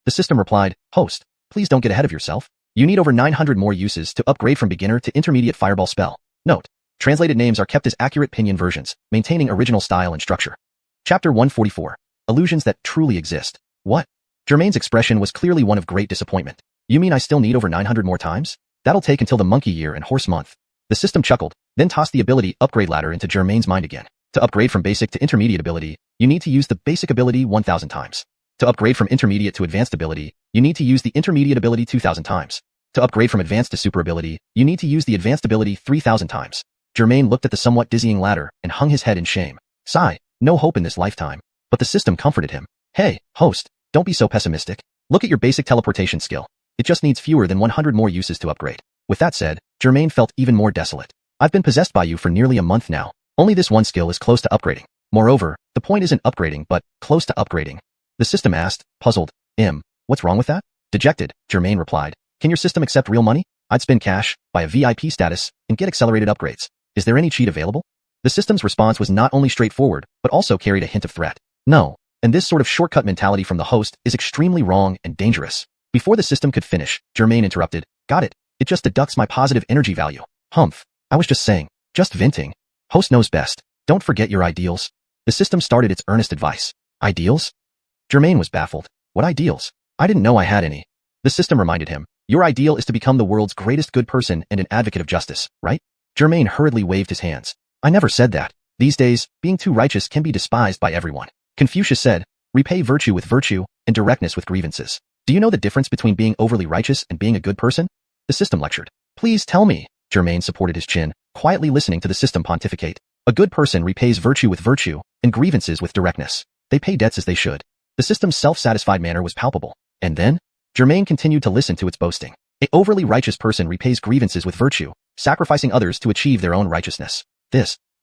The system replied, "Host, please don't get ahead of yourself. You need over 900 more uses to upgrade from beginner to intermediate fireball spell." Note: translated names are kept as accurate pinyin versions, maintaining original style and structure. Chapter 144. Illusions that truly exist. What? Germain's expression was clearly one of great disappointment. You mean I still need over 900 more times? That'll take until the monkey year and horse month. The system chuckled, then tossed the ability upgrade ladder into Germain's mind again. To upgrade from basic to intermediate ability, you need to use the basic ability 1000 times. To upgrade from intermediate to advanced ability, you need to use the intermediate ability 2000 times. To upgrade from advanced to super ability, you need to use the advanced ability 3000 times. Germain looked at the somewhat dizzying ladder and hung his head in shame. Sigh, no hope in this lifetime. But the system comforted him. Hey, host, don't be so pessimistic. Look at your basic teleportation skill. It just needs fewer than 100 more uses to upgrade. With that said, Germain felt even more desolate. I've been possessed by you for nearly a month now. Only this one skill is close to upgrading. Moreover, the point isn't upgrading but close to upgrading. The system asked, puzzled. What's wrong with that? Dejected, Germain replied. Can your system accept real money? I'd spend cash, buy a VIP status, and get accelerated upgrades. Is there any cheat available? The system's response was not only straightforward, but also carried a hint of threat. No. And this sort of shortcut mentality from the host is extremely wrong and dangerous. Before the system could finish, Germain interrupted. Got it. It just deducts my positive energy value. Humph. I was just saying. Just venting. Host knows best. Don't forget your ideals. The system started its earnest advice. Ideals? Germain was baffled. What ideals? I didn't know I had any. The system reminded him. Your ideal is to become the world's greatest good person and an advocate of justice, right? Germain hurriedly waved his hands. I never said that. These days, being too righteous can be despised by everyone. Confucius said, repay virtue with virtue and directness with grievances. Do you know the difference between being overly righteous and being a good person? The system lectured. Please tell me. Germain supported his chin, quietly listening to the system pontificate. A good person repays virtue with virtue and grievances with directness. They pay debts as they should. The system's self-satisfied manner was palpable. And then? Germain continued to listen to its boasting. A overly righteous person repays grievances with virtue, sacrificing others to achieve their own righteousness.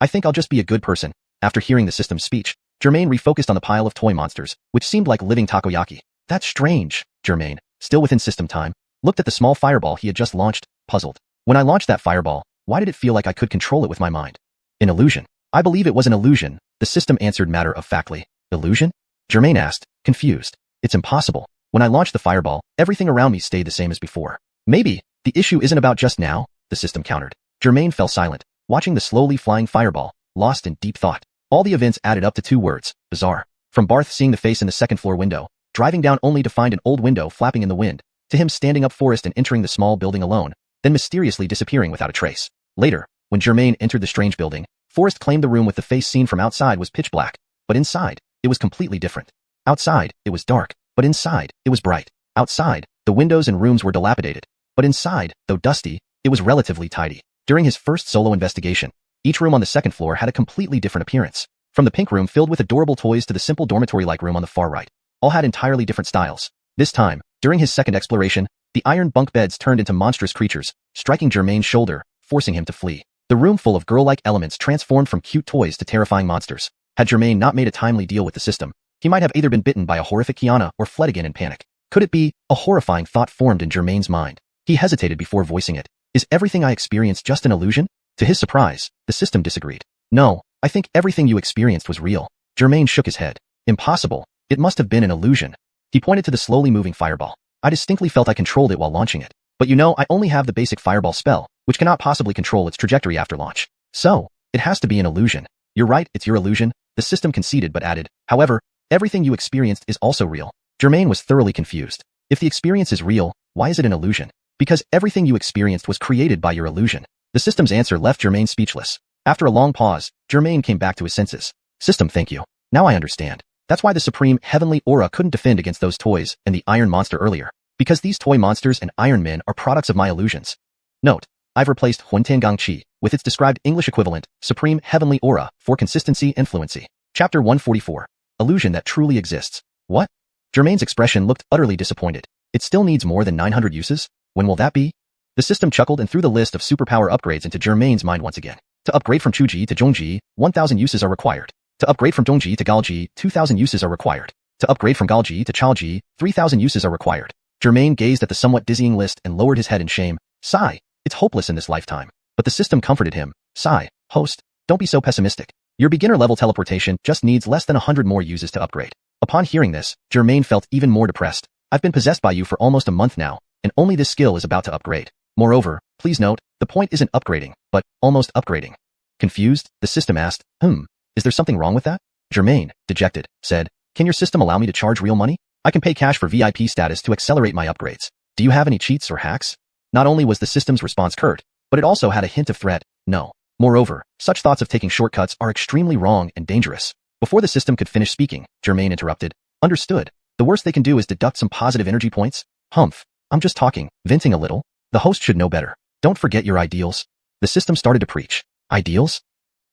I think I'll just be a good person. After hearing the system's speech, Germain refocused on the pile of toy monsters, which seemed like living takoyaki. That's strange. Germain, still within system time, looked at the small fireball he had just launched, puzzled. When I launched that fireball, why did it feel like I could control it with my mind? An illusion. I believe it was an illusion, the system answered matter-of-factly. Illusion? Germain asked, confused. It's impossible. When I launched the fireball, everything around me stayed the same as before. Maybe, the issue isn't about just now, the system countered. Germain fell silent, watching the slowly flying fireball, lost in deep thought. All the events added up to two words, bizarre. From Barth seeing the face in the second-floor window, driving down only to find an old window flapping in the wind, to him standing up Forrest and entering the small building alone, then mysteriously disappearing without a trace. Later, when Germain entered the strange building, Forrest claimed the room with the face seen from outside was pitch black, but inside, it was completely different. Outside, it was dark, but inside, it was bright. Outside, the windows and rooms were dilapidated, but inside, though dusty, it was relatively tidy. During his first solo investigation, each room on the second floor had a completely different appearance. From the pink room filled with adorable toys to the simple dormitory-like room on the far right, all had entirely different styles. This time, during his second exploration, the iron bunk beds turned into monstrous creatures, striking Germain's shoulder, forcing him to flee. The room full of girl-like elements transformed from cute toys to terrifying monsters. Had Germain not made a timely deal with the system, he might have either been bitten by a horrific Kiana or fled again in panic. Could it be? A horrifying thought formed in Germain's mind. He hesitated before voicing it. Is everything I experienced just an illusion? To his surprise, the system disagreed. No, I think everything you experienced was real. Germain shook his head. Impossible. It must have been an illusion. He pointed to the slowly moving fireball. I distinctly felt I controlled it while launching it. But you know, I only have the basic fireball spell, which cannot possibly control its trajectory after launch. So, it has to be an illusion. You're right, it's your illusion, the system conceded but added. However, everything you experienced is also real. Germain was thoroughly confused. If the experience is real, why is it an illusion? Because everything you experienced was created by your illusion. The system's answer left Germain speechless. After a long pause, Germain came back to his senses. System, thank you. Now I understand. That's why the supreme heavenly aura couldn't defend against those toys and the iron monster earlier. Because these toy monsters and iron men are products of my illusions. Note, I've replaced Huantangang Qi with its described English equivalent, supreme heavenly aura, for consistency and fluency. Chapter 144. Illusion that truly exists. What? Germain's expression looked utterly disappointed. It still needs more than 900 uses? When will that be? The system chuckled and threw the list of superpower upgrades into Germain's mind once again. To upgrade from Chuji to Zhongji, 1,000 uses are required. To upgrade from Zhongji to Galji, 2,000 uses are required. To upgrade from Galji to Chaoji, 3,000 uses are required. Germain gazed at the somewhat dizzying list and lowered his head in shame. Sigh, it's hopeless in this lifetime. But the system comforted him. Sigh, host, don't be so pessimistic. Your beginner-level teleportation just needs less than 100 more uses to upgrade. Upon hearing this, Germain felt even more depressed. I've been possessed by you for almost a month now, and only this skill is about to upgrade. Moreover, please note, the point isn't upgrading, but almost upgrading. Confused, the system asked, is there something wrong with that? Germain, dejected, said, can your system allow me to charge real money? I can pay cash for VIP status to accelerate my upgrades. Do you have any cheats or hacks? Not only was the system's response curt, but it also had a hint of threat. No. Moreover, such thoughts of taking shortcuts are extremely wrong and dangerous. Before the system could finish speaking, Germain interrupted. Understood. The worst they can do is deduct some positive energy points? Humph. I'm just talking, venting a little. The host should know better. Don't forget your ideals. The system started to preach. Ideals?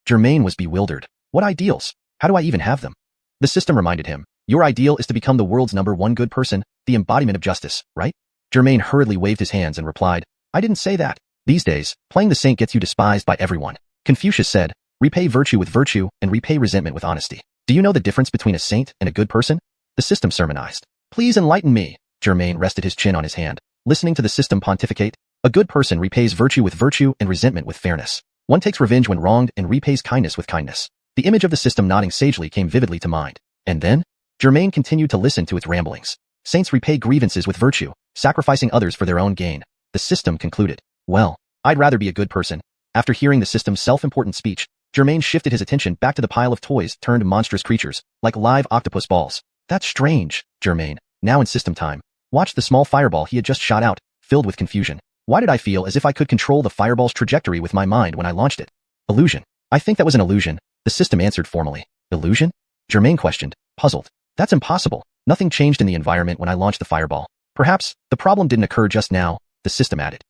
Germain was bewildered. What ideals? How do I even have them? The system reminded him. Your ideal is to become the world's #1 good person, the embodiment of justice, right? Germain hurriedly waved his hands and replied, I didn't say that. These days, playing the saint gets you despised by everyone. Confucius said, repay virtue with virtue and repay resentment with honesty. Do you know the difference between a saint and a good person? The system sermonized. Please enlighten me. Germain rested his chin on his hand, listening to the system pontificate. A good person repays virtue with virtue and resentment with fairness. One takes revenge when wronged and repays kindness with kindness. The image of the system nodding sagely came vividly to mind. And then? Germain continued to listen to its ramblings. Saints repay grievances with virtue, sacrificing others for their own gain. The system concluded. Well, I'd rather be a good person. After hearing the system's self-important speech, Germain shifted his attention back to the pile of toys turned monstrous creatures, like live octopus balls. That's strange, Germain. Now in system time. Watched the small fireball he had just shot out, filled with confusion. Why did I feel as if I could control the fireball's trajectory with my mind when I launched it? Illusion. I think that was an illusion, the system answered formally. Illusion? Germain questioned, puzzled. That's impossible. Nothing changed in the environment when I launched the fireball. Perhaps, the problem didn't occur just now, the system added.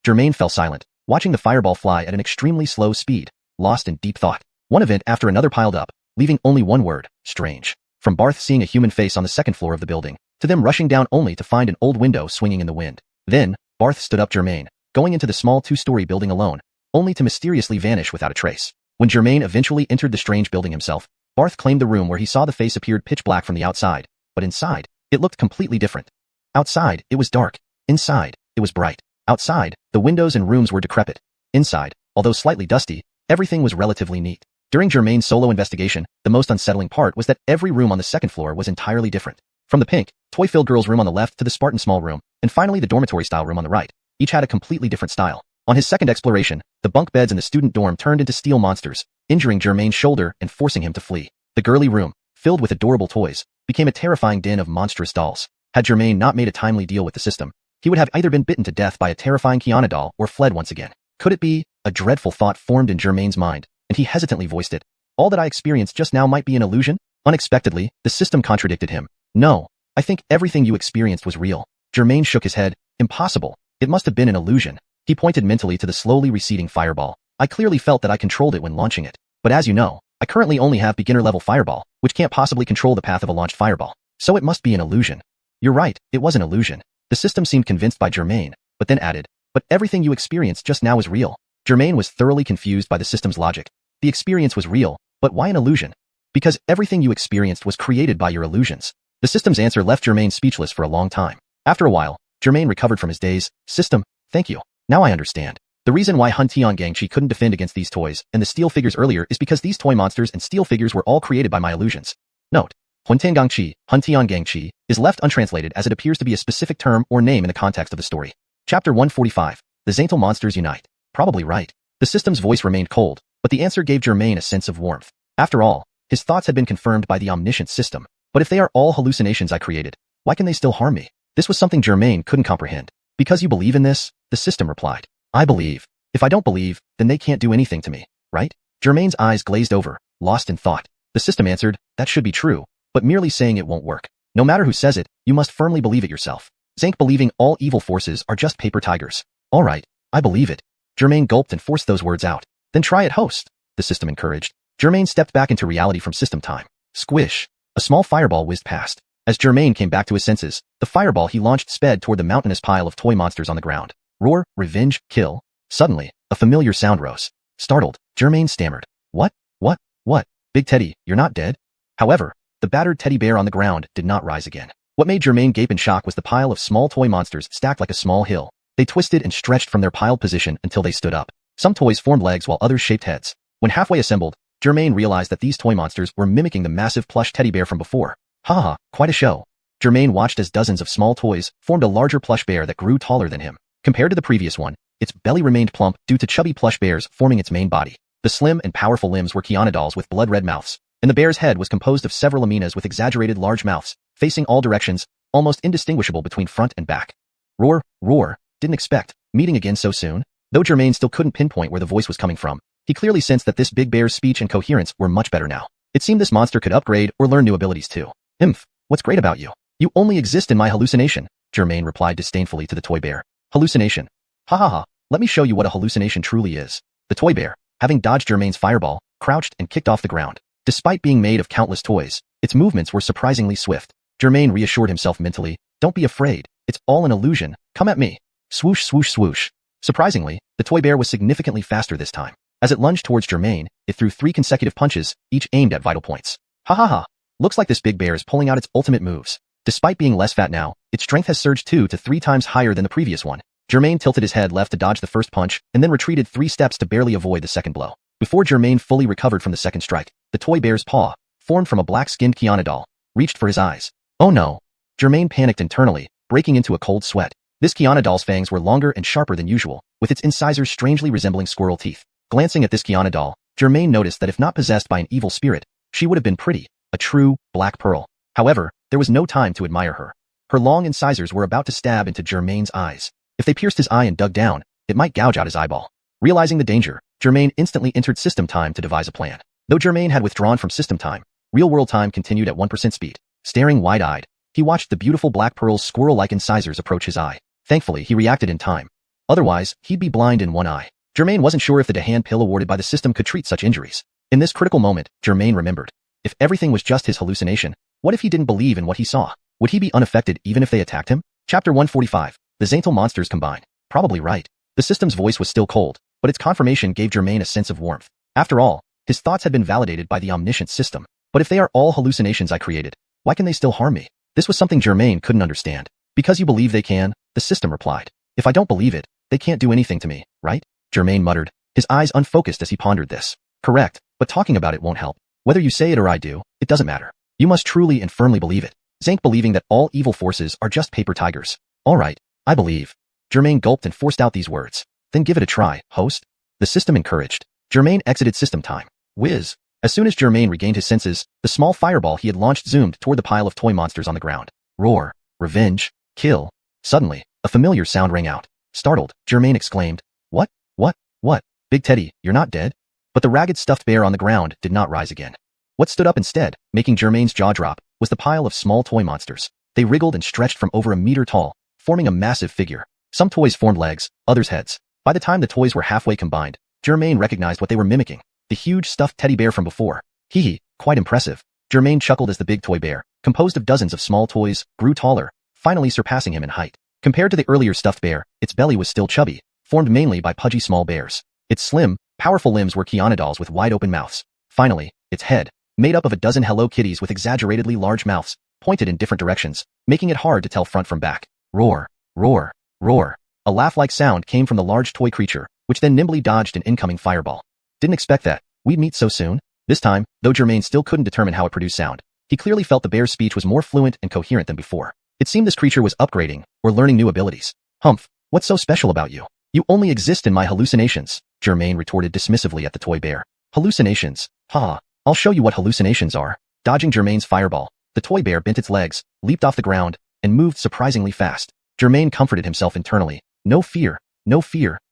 Germain fell silent, watching the fireball fly at an extremely slow speed, lost in deep thought. One event after another piled up, leaving only one word, strange. From Barth seeing a human face on the second floor of the building, to them rushing down only to find an old window swinging in the wind. Then, Barth stood up Germain, going into the small 2-story building alone, only to mysteriously vanish without a trace. When Germain eventually entered the strange building himself, Barth claimed the room where he saw the face appeared pitch black from the outside, but inside, it looked completely different. Outside, it was dark. Inside, it was bright. Outside, the windows and rooms were decrepit. Inside, although slightly dusty, everything was relatively neat. During Germain's solo investigation, the most unsettling part was that every room on the second floor was entirely different. From the pink, toy-filled girls' room on the left to the Spartan small room, and finally the dormitory-style room on the right, each had a completely different style. On his second exploration, the bunk beds in the student dorm turned into steel monsters, injuring Germain's shoulder and forcing him to flee. The girly room, filled with adorable toys, became a terrifying den of monstrous dolls. Had Germain not made a timely deal with the system, he would have either been bitten to death by a terrifying xiuxian doll or fled once again. Could it be? A dreadful thought formed in Germain's mind, and he hesitantly voiced it. All that I experienced just now might be an illusion? Unexpectedly, the system contradicted him. No, I think everything you experienced was real. Germain shook his head. Impossible. It must have been an illusion. He pointed mentally to the slowly receding fireball. I clearly felt that I controlled it when launching it. But as you know, I currently only have beginner-level fireball, which can't possibly control the path of a launched fireball. So it must be an illusion. You're right, it was an illusion. The system seemed convinced by Germain, but then added, but everything you experienced just now is real. Germain was thoroughly confused by the system's logic. The experience was real, but why an illusion? Because everything you experienced was created by your illusions. The system's answer left Germain speechless for a long time. After a while, Germain recovered from his daze. System, thank you. Now I understand. The reason why Huntian Gangchi couldn't defend against these toys and the steel figures earlier is because these toy monsters and steel figures were all created by my illusions. Note: Huntian Gangchi is left untranslated as it appears to be a specific term or name in the context of the story. Chapter 145. The Xantal Monsters Unite. Probably right. The system's voice remained cold, but the answer gave Germain a sense of warmth. After all, his thoughts had been confirmed by the omniscient system. But if they are all hallucinations I created, why can they still harm me? This was something Germain couldn't comprehend. Because you believe in this? The system replied. I believe. If I don't believe, then they can't do anything to me, right? Germain's eyes glazed over, lost in thought. The system answered, that should be true, but merely saying it won't work. No matter who says it, you must firmly believe it yourself. Zank believing all evil forces are just paper tigers. All right, I believe it. Germain gulped and forced those words out. Then try it, host, the system encouraged. Germain stepped back into reality from system time. Squish. A small fireball whizzed past. As Germain came back to his senses, the fireball he launched sped toward the mountainous pile of toy monsters on the ground. Roar, revenge, kill. Suddenly, a familiar sound rose. Startled, Germain stammered. What? Big Teddy, you're not dead? However, the battered teddy bear on the ground did not rise again. What made Germain gape in shock was the pile of small toy monsters stacked like a small hill. They twisted and stretched from their piled position until they stood up. Some toys formed legs while others shaped heads. When halfway assembled, Germain realized that these toy monsters were mimicking the massive plush teddy bear from before. Haha, quite a show. Germain watched as dozens of small toys formed a larger plush bear that grew taller than him. Compared to the previous one, its belly remained plump due to chubby plush bears forming its main body. The slim and powerful limbs were dolls with blood-red mouths, and the bear's head was composed of several aminas with exaggerated large mouths, facing all directions, almost indistinguishable between front and back. Roar, didn't expect, meeting again so soon? Though Germain still couldn't pinpoint where the voice was coming from, he clearly sensed that this big bear's speech and coherence were much better now. It seemed this monster could upgrade or learn new abilities too. What's great about you? You only exist in my hallucination, Germain replied disdainfully to the toy bear. Hallucination. Ha, let me show you what a hallucination truly is. The toy bear, having dodged Germain's fireball, crouched and kicked off the ground. Despite being made of countless toys, its movements were surprisingly swift. Germain reassured himself mentally, don't be afraid, it's all an illusion, come at me. Swoosh, swoosh, swoosh. Surprisingly, the toy bear was significantly faster this time. As it lunged towards Germain, it threw 3 consecutive punches, each aimed at vital points. Ha. Looks like this big bear is pulling out its ultimate moves. Despite being less fat now, its strength has surged 2 to 3 times higher than the previous one. Germain tilted his head left to dodge the first punch, and then retreated 3 steps to barely avoid the second blow. Before Germain fully recovered from the second strike, the toy bear's paw, formed from a black-skinned doll, reached for his eyes. Oh no! Germain panicked internally, breaking into a cold sweat. This doll's fangs were longer and sharper than usual, with its incisors strangely resembling squirrel teeth. Glancing at this doll, Germain noticed that if not possessed by an evil spirit, she would have been pretty, a true, black pearl. However, there was no time to admire her. Her long incisors were about to stab into Germain's eyes. If they pierced his eye and dug down, it might gouge out his eyeball. Realizing the danger, Germain instantly entered system time to devise a plan. Though Germain had withdrawn from system time, real-world time continued at 1% speed. Staring wide-eyed, he watched the beautiful black pearl's squirrel-like incisors approach his eye. Thankfully, he reacted in time. Otherwise, he'd be blind in one eye. Germain wasn't sure if the hand pill awarded by the system could treat such injuries. In this critical moment, Germain remembered. If everything was just his hallucination, what if he didn't believe in what he saw? Would he be unaffected even if they attacked him? Chapter 145. The Xantal Monsters Combined. Probably right. The system's voice was still cold, but its confirmation gave Germain a sense of warmth. After all, his thoughts had been validated by the omniscient system. But if they are all hallucinations I created, why can they still harm me? This was something Germain couldn't understand. Because you believe they can, the system replied. If I don't believe it, they can't do anything to me, right? Germain muttered, his eyes unfocused as he pondered this. Correct, but talking about it won't help. Whether you say it or I do, it doesn't matter. You must truly and firmly believe it. Zank believing that all evil forces are just paper tigers. All right, I believe. Germain gulped and forced out these words. Then give it a try, host. The system encouraged. Germain exited system time. Whiz. As soon as Germain regained his senses, the small fireball he had launched zoomed toward the pile of toy monsters on the ground. Roar. Revenge. Kill. Suddenly, a familiar sound rang out. Startled, Germain exclaimed, What? Big Teddy, you're not dead? But the ragged stuffed bear on the ground did not rise again. What stood up instead, making Germain's jaw drop, was the pile of small toy monsters. They wriggled and stretched from over a meter tall, forming a massive figure. Some toys formed legs, others heads. By the time the toys were halfway combined, Germain recognized what they were mimicking, the huge stuffed teddy bear from before. Hee, quite impressive. Germain chuckled as the big toy bear, composed of dozens of small toys, grew taller, finally surpassing him in height. Compared to the earlier stuffed bear, its belly was still chubby, formed mainly by pudgy small bears. Its slim, powerful limbs were dolls with wide-open mouths. Finally, its head, made up of a dozen Hello Kitties with exaggeratedly large mouths, pointed in different directions, making it hard to tell front from back. Roar, roar, roar. A laugh-like sound came from the large toy creature, which then nimbly dodged an incoming fireball. Didn't expect that. We'd meet so soon? This time, though Germain still couldn't determine how it produced sound, he clearly felt the bear's speech was more fluent and coherent than before. It seemed this creature was upgrading, or learning new abilities. Humph, what's so special about you? You only exist in my hallucinations, Germain retorted dismissively at the toy bear. Hallucinations? Ha! I'll show you what hallucinations are. Dodging Germain's fireball, the toy bear bent its legs, leaped off the ground, and moved surprisingly fast. Germain comforted himself internally. No fear,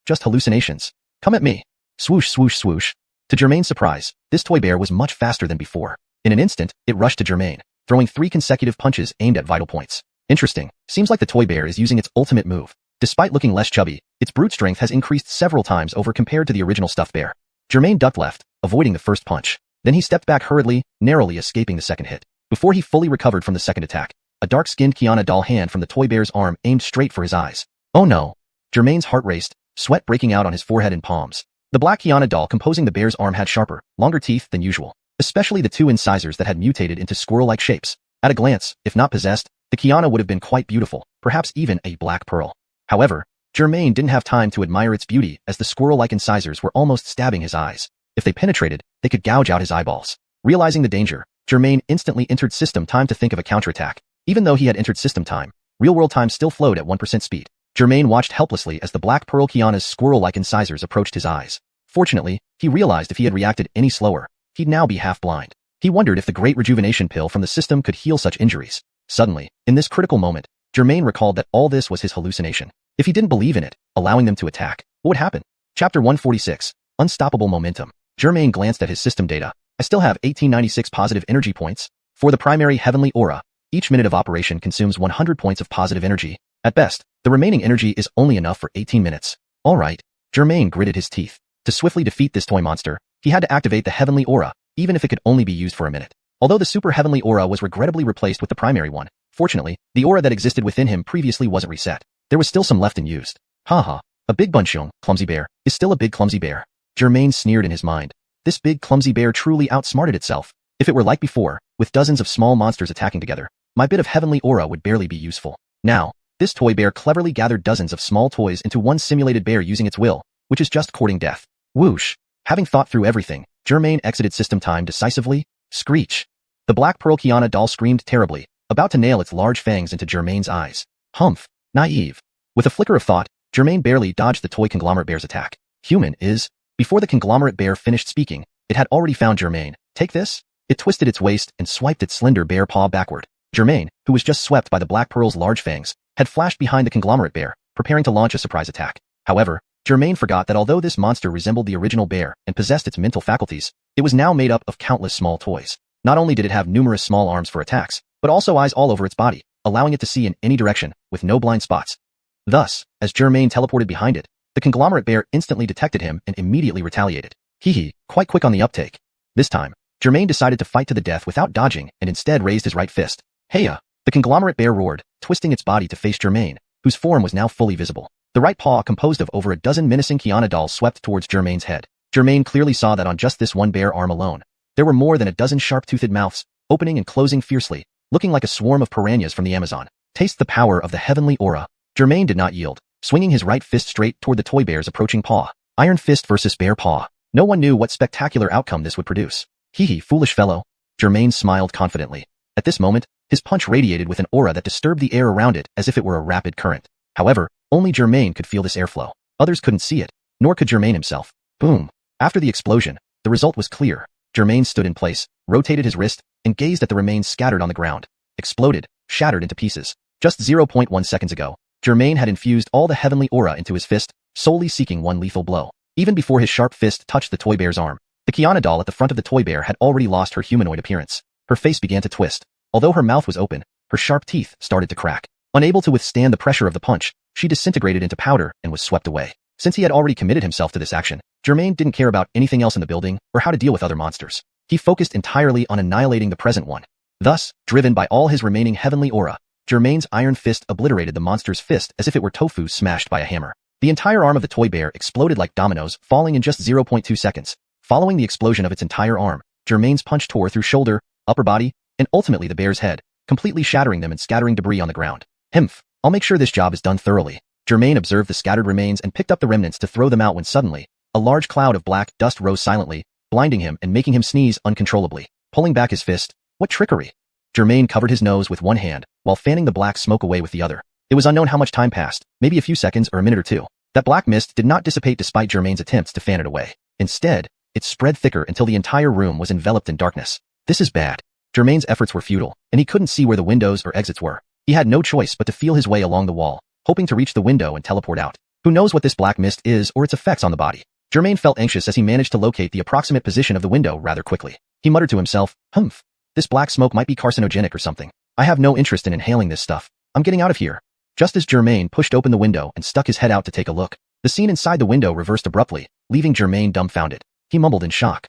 just hallucinations. Come at me. Swoosh, swoosh, swoosh. To Germain's surprise, this toy bear was much faster than before. In an instant, it rushed to Germain, throwing 3 consecutive punches aimed at vital points. Interesting. Seems like the toy bear is using its ultimate move. Despite looking less chubby, its brute strength has increased several times over compared to the original stuffed bear. Germain ducked left, avoiding the first punch. Then he stepped back hurriedly, narrowly escaping the second hit. Before he fully recovered from the second attack, a dark-skinned Xiuxian doll hand from the toy bear's arm aimed straight for his eyes. Oh no! Germain's heart raced, sweat breaking out on his forehead and palms. The black Xiuxian doll composing the bear's arm had sharper, longer teeth than usual, especially the 2 incisors that had mutated into squirrel-like shapes. At a glance, if not possessed, the Xiuxian would have been quite beautiful, perhaps even a black pearl. However, Germain didn't have time to admire its beauty as the squirrel-like incisors were almost stabbing his eyes. If they penetrated, they could gouge out his eyeballs. Realizing the danger, Germain instantly entered system time to think of a counterattack. Even though he had entered system time, real-world time still flowed at 1% speed. Germain watched helplessly as the black pearl Xiuxian's squirrel-like incisors approached his eyes. Fortunately, he realized if he had reacted any slower, he'd now be half-blind. He wondered if the great rejuvenation pill from the system could heal such injuries. Suddenly, in this critical moment, Germain recalled that all this was his hallucination. If he didn't believe in it, allowing them to attack, what would happen? Chapter 146, Unstoppable Momentum. Germain glanced at his system data. I still have 1896 positive energy points. For the primary heavenly aura, each minute of operation consumes 100 points of positive energy. At best, the remaining energy is only enough for 18 minutes. Alright, Germain gritted his teeth. To swiftly defeat this toy monster, he had to activate the heavenly aura, even if it could only be used for a minute. Although the super heavenly aura was regrettably replaced with the primary one, fortunately, the aura that existed within him previously wasn't reset. There was still some left unused. Haha, a big bunchung, clumsy bear, is still a big clumsy bear. Germain sneered in his mind. This big clumsy bear truly outsmarted itself. If it were like before, with dozens of small monsters attacking together, my bit of heavenly aura would barely be useful. Now, this toy bear cleverly gathered dozens of small toys into one simulated bear using its will, which is just courting death. Whoosh! Having thought through everything, Germain exited system time decisively. Screech! The black pearl Xiuxian doll screamed terribly, about to nail its large fangs into Germain's eyes. Humph! Naive! With a flicker of thought, Germain barely dodged the toy conglomerate bear's attack. Human is... Before the conglomerate bear finished speaking, it had already found Germain. Take this? It twisted its waist and swiped its slender bear paw backward. Germain, who was just swept by the black pearl's large fangs, had flashed behind the conglomerate bear, preparing to launch a surprise attack. However, Germain forgot that although this monster resembled the original bear and possessed its mental faculties, it was now made up of countless small toys. Not only did it have numerous small arms for attacks, but also eyes all over its body, allowing it to see in any direction, with no blind spots. Thus, as Germain teleported behind it, the conglomerate bear instantly detected him and immediately retaliated. Hee, quite quick on the uptake. This time, Germain decided to fight to the death without dodging and instead raised his right fist. Heya! The conglomerate bear roared, twisting its body to face Germain, whose form was now fully visible. The right paw, composed of over a dozen menacing Xiuxian dolls, swept towards Germain's head. Germain clearly saw that on just this one bare arm alone, there were more than a dozen sharp-toothed mouths, opening and closing fiercely, looking like a swarm of piranhas from the Amazon. Taste the power of the heavenly aura. Germain did not yield, swinging his right fist straight toward the toy bear's approaching paw. Iron fist versus bear paw. No one knew what spectacular outcome this would produce. Hee, foolish fellow. Germain smiled confidently. At this moment, his punch radiated with an aura that disturbed the air around it as if it were a rapid current. However, only Germain could feel this airflow. Others couldn't see it, nor could Germain himself. Boom. After the explosion, the result was clear. Germain stood in place, rotated his wrist, and gazed at the remains scattered on the ground. Exploded, shattered into pieces. Just 0.1 seconds ago, Germain had infused all the heavenly aura into his fist, solely seeking one lethal blow. Even before his sharp fist touched the toy bear's arm, the Xiuxian doll at the front of the toy bear had already lost her humanoid appearance. Her face began to twist. Although her mouth was open, her sharp teeth started to crack. Unable to withstand the pressure of the punch, she disintegrated into powder and was swept away. Since he had already committed himself to this action, Germain didn't care about anything else in the building or how to deal with other monsters. He focused entirely on annihilating the present one. Thus, driven by all his remaining heavenly aura, Germain's iron fist obliterated the monster's fist as if it were tofu smashed by a hammer. The entire arm of the toy bear exploded like dominoes, falling in just 0.2 seconds. Following the explosion of its entire arm, Germain's punch tore through shoulder, upper body, and ultimately the bear's head, completely shattering them and scattering debris on the ground. Himph, I'll make sure this job is done thoroughly. Germain observed the scattered remains and picked up the remnants to throw them out when suddenly, a large cloud of black dust rose silently, blinding him and making him sneeze uncontrollably. Pulling back his fist, what trickery! Germain covered his nose with one hand, while fanning the black smoke away with the other. It was unknown how much time passed, maybe a few seconds or a minute or two. That black mist did not dissipate despite Germain's attempts to fan it away. Instead, it spread thicker until the entire room was enveloped in darkness. This is bad. Germain's efforts were futile, and he couldn't see where the windows or exits were. He had no choice but to feel his way along the wall, hoping to reach the window and teleport out. Who knows what this black mist is or its effects on the body? Germain felt anxious as he managed to locate the approximate position of the window rather quickly. He muttered to himself, humph. This black smoke might be carcinogenic or something. I have no interest in inhaling this stuff. I'm getting out of here. Just as Germain pushed open the window and stuck his head out to take a look, the scene inside the window reversed abruptly, leaving Germain dumbfounded. He mumbled in shock.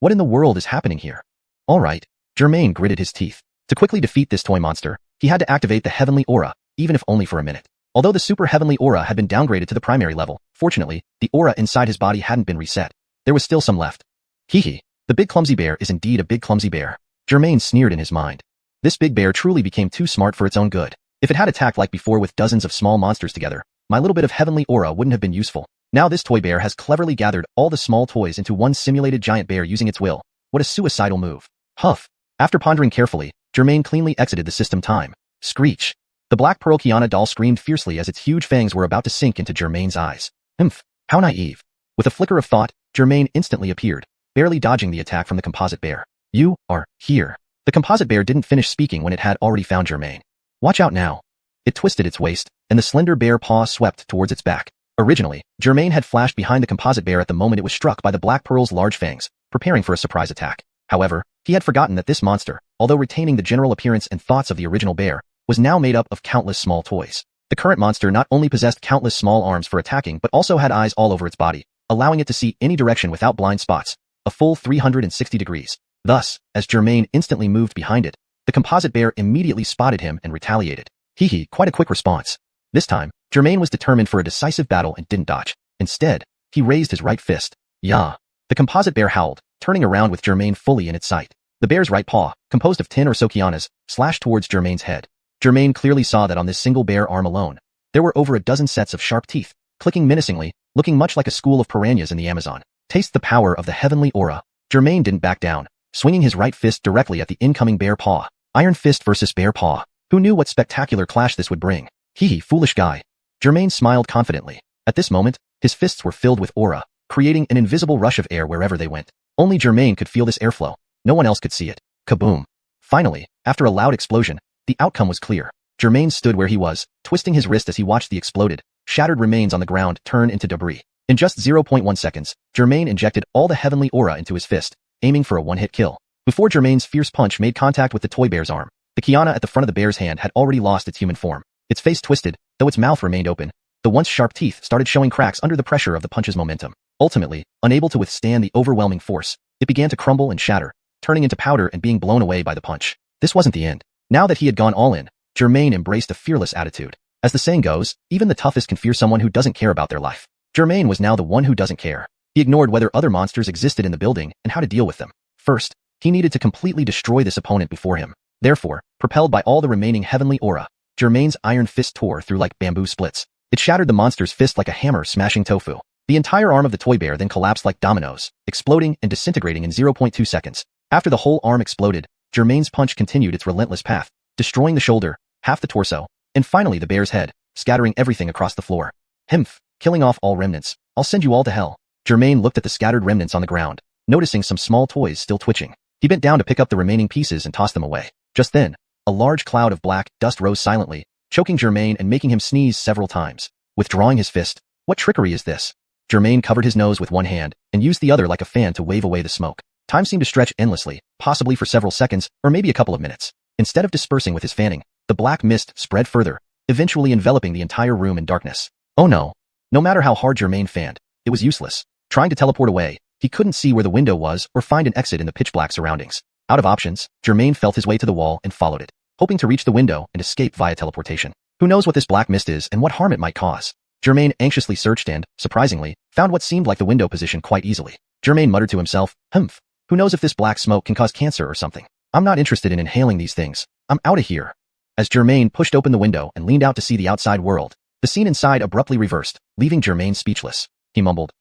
What in the world is happening here? All right. Germain gritted his teeth. To quickly defeat this toy monster, he had to activate the heavenly aura, even if only for a minute. Although the super heavenly aura had been downgraded to the primary level, fortunately, the aura inside his body hadn't been reset. There was still some left. Hee. The big clumsy bear is indeed a big clumsy bear. Germain sneered in his mind. This big bear truly became too smart for its own good. If it had attacked like before with dozens of small monsters together, my little bit of heavenly aura wouldn't have been useful. Now this toy bear has cleverly gathered all the small toys into one simulated giant bear using its will. What a suicidal move. Huff. After pondering carefully, Germain cleanly exited the system time. Screech. The black pearl Xiuxian doll screamed fiercely as its huge fangs were about to sink into Germain's eyes. Humph. How naive. With a flicker of thought, Germain instantly appeared, barely dodging the attack from the composite bear. You are here. The composite bear didn't finish speaking when it had already found Germain. Watch out now. It twisted its waist, and the slender bear paw swept towards its back. Originally, Germain had flashed behind the composite bear at the moment it was struck by the black pearl's large fangs, preparing for a surprise attack. However, he had forgotten that this monster, although retaining the general appearance and thoughts of the original bear, was now made up of countless small toys. The current monster not only possessed countless small arms for attacking but also had eyes all over its body, allowing it to see any direction without blind spots, a full 360 degrees. Thus, as Germain instantly moved behind it, the composite bear immediately spotted him and retaliated. Hee, quite a quick response. This time, Germain was determined for a decisive battle and didn't dodge. Instead, he raised his right fist. Yah! The composite bear howled, turning around with Germain fully in its sight. The bear's right paw, composed of 10 or so xiuxianas, slashed towards Germain's head. Germain clearly saw that on this single bare arm alone, there were over a dozen sets of sharp teeth, clicking menacingly, looking much like a school of piranhas in the Amazon. Taste the power of the heavenly aura. Germain didn't back down, swinging his right fist directly at the incoming bear paw. Iron fist versus bear paw. Who knew what spectacular clash this would bring? Hee, foolish guy. Germain smiled confidently. At this moment, his fists were filled with aura, creating an invisible rush of air wherever they went. Only Germain could feel this airflow. No one else could see it. Kaboom. Finally, after a loud explosion, the outcome was clear. Germain stood where he was, twisting his wrist as he watched the exploded, shattered remains on the ground turn into debris. In just 0.1 seconds, Germain injected all the heavenly aura into his fist, aiming for a one-hit kill. Before Germain's fierce punch made contact with the toy bear's arm, the xiuxian at the front of the bear's hand had already lost its human form. Its face twisted, though its mouth remained open. The once sharp teeth started showing cracks under the pressure of the punch's momentum. Ultimately, unable to withstand the overwhelming force, it began to crumble and shatter, turning into powder and being blown away by the punch. This wasn't the end. Now that he had gone all in, Germain embraced a fearless attitude. As the saying goes, even the toughest can fear someone who doesn't care about their life. Germain was now the one who doesn't care. He ignored whether other monsters existed in the building and how to deal with them. First, he needed to completely destroy this opponent before him. Therefore, propelled by all the remaining heavenly aura, Germain's iron fist tore through like bamboo splits. It shattered the monster's fist like a hammer smashing tofu. The entire arm of the toy bear then collapsed like dominoes, exploding and disintegrating in 0.2 seconds. After the whole arm exploded, Germain's punch continued its relentless path, destroying the shoulder, half the torso, and finally the bear's head, scattering everything across the floor. Himph, killing off all remnants. I'll send you all to hell. Germain looked at the scattered remnants on the ground, noticing some small toys still twitching. He bent down to pick up the remaining pieces and toss them away. Just then, a large cloud of black dust rose silently, choking Germain and making him sneeze several times. Withdrawing his fist, what trickery is this? Germain covered his nose with one hand and used the other like a fan to wave away the smoke. Time seemed to stretch endlessly, possibly for several seconds or maybe a couple of minutes. Instead of dispersing with his fanning, the black mist spread further, eventually enveloping the entire room in darkness. Oh no. No matter how hard Germain fanned, it was useless. Trying to teleport away, he couldn't see where the window was or find an exit in the pitch-black surroundings. Out of options, Germain felt his way to the wall and followed it, hoping to reach the window and escape via teleportation. Who knows what this black mist is and what harm it might cause? Germain anxiously searched and, surprisingly, found what seemed like the window position quite easily. Germain muttered to himself, humph. Who knows if this black smoke can cause cancer or something? I'm not interested in inhaling these things. I'm out of here. As Germain pushed open the window and leaned out to see the outside world, the scene inside abruptly reversed, leaving Germain speechless. He mumbled,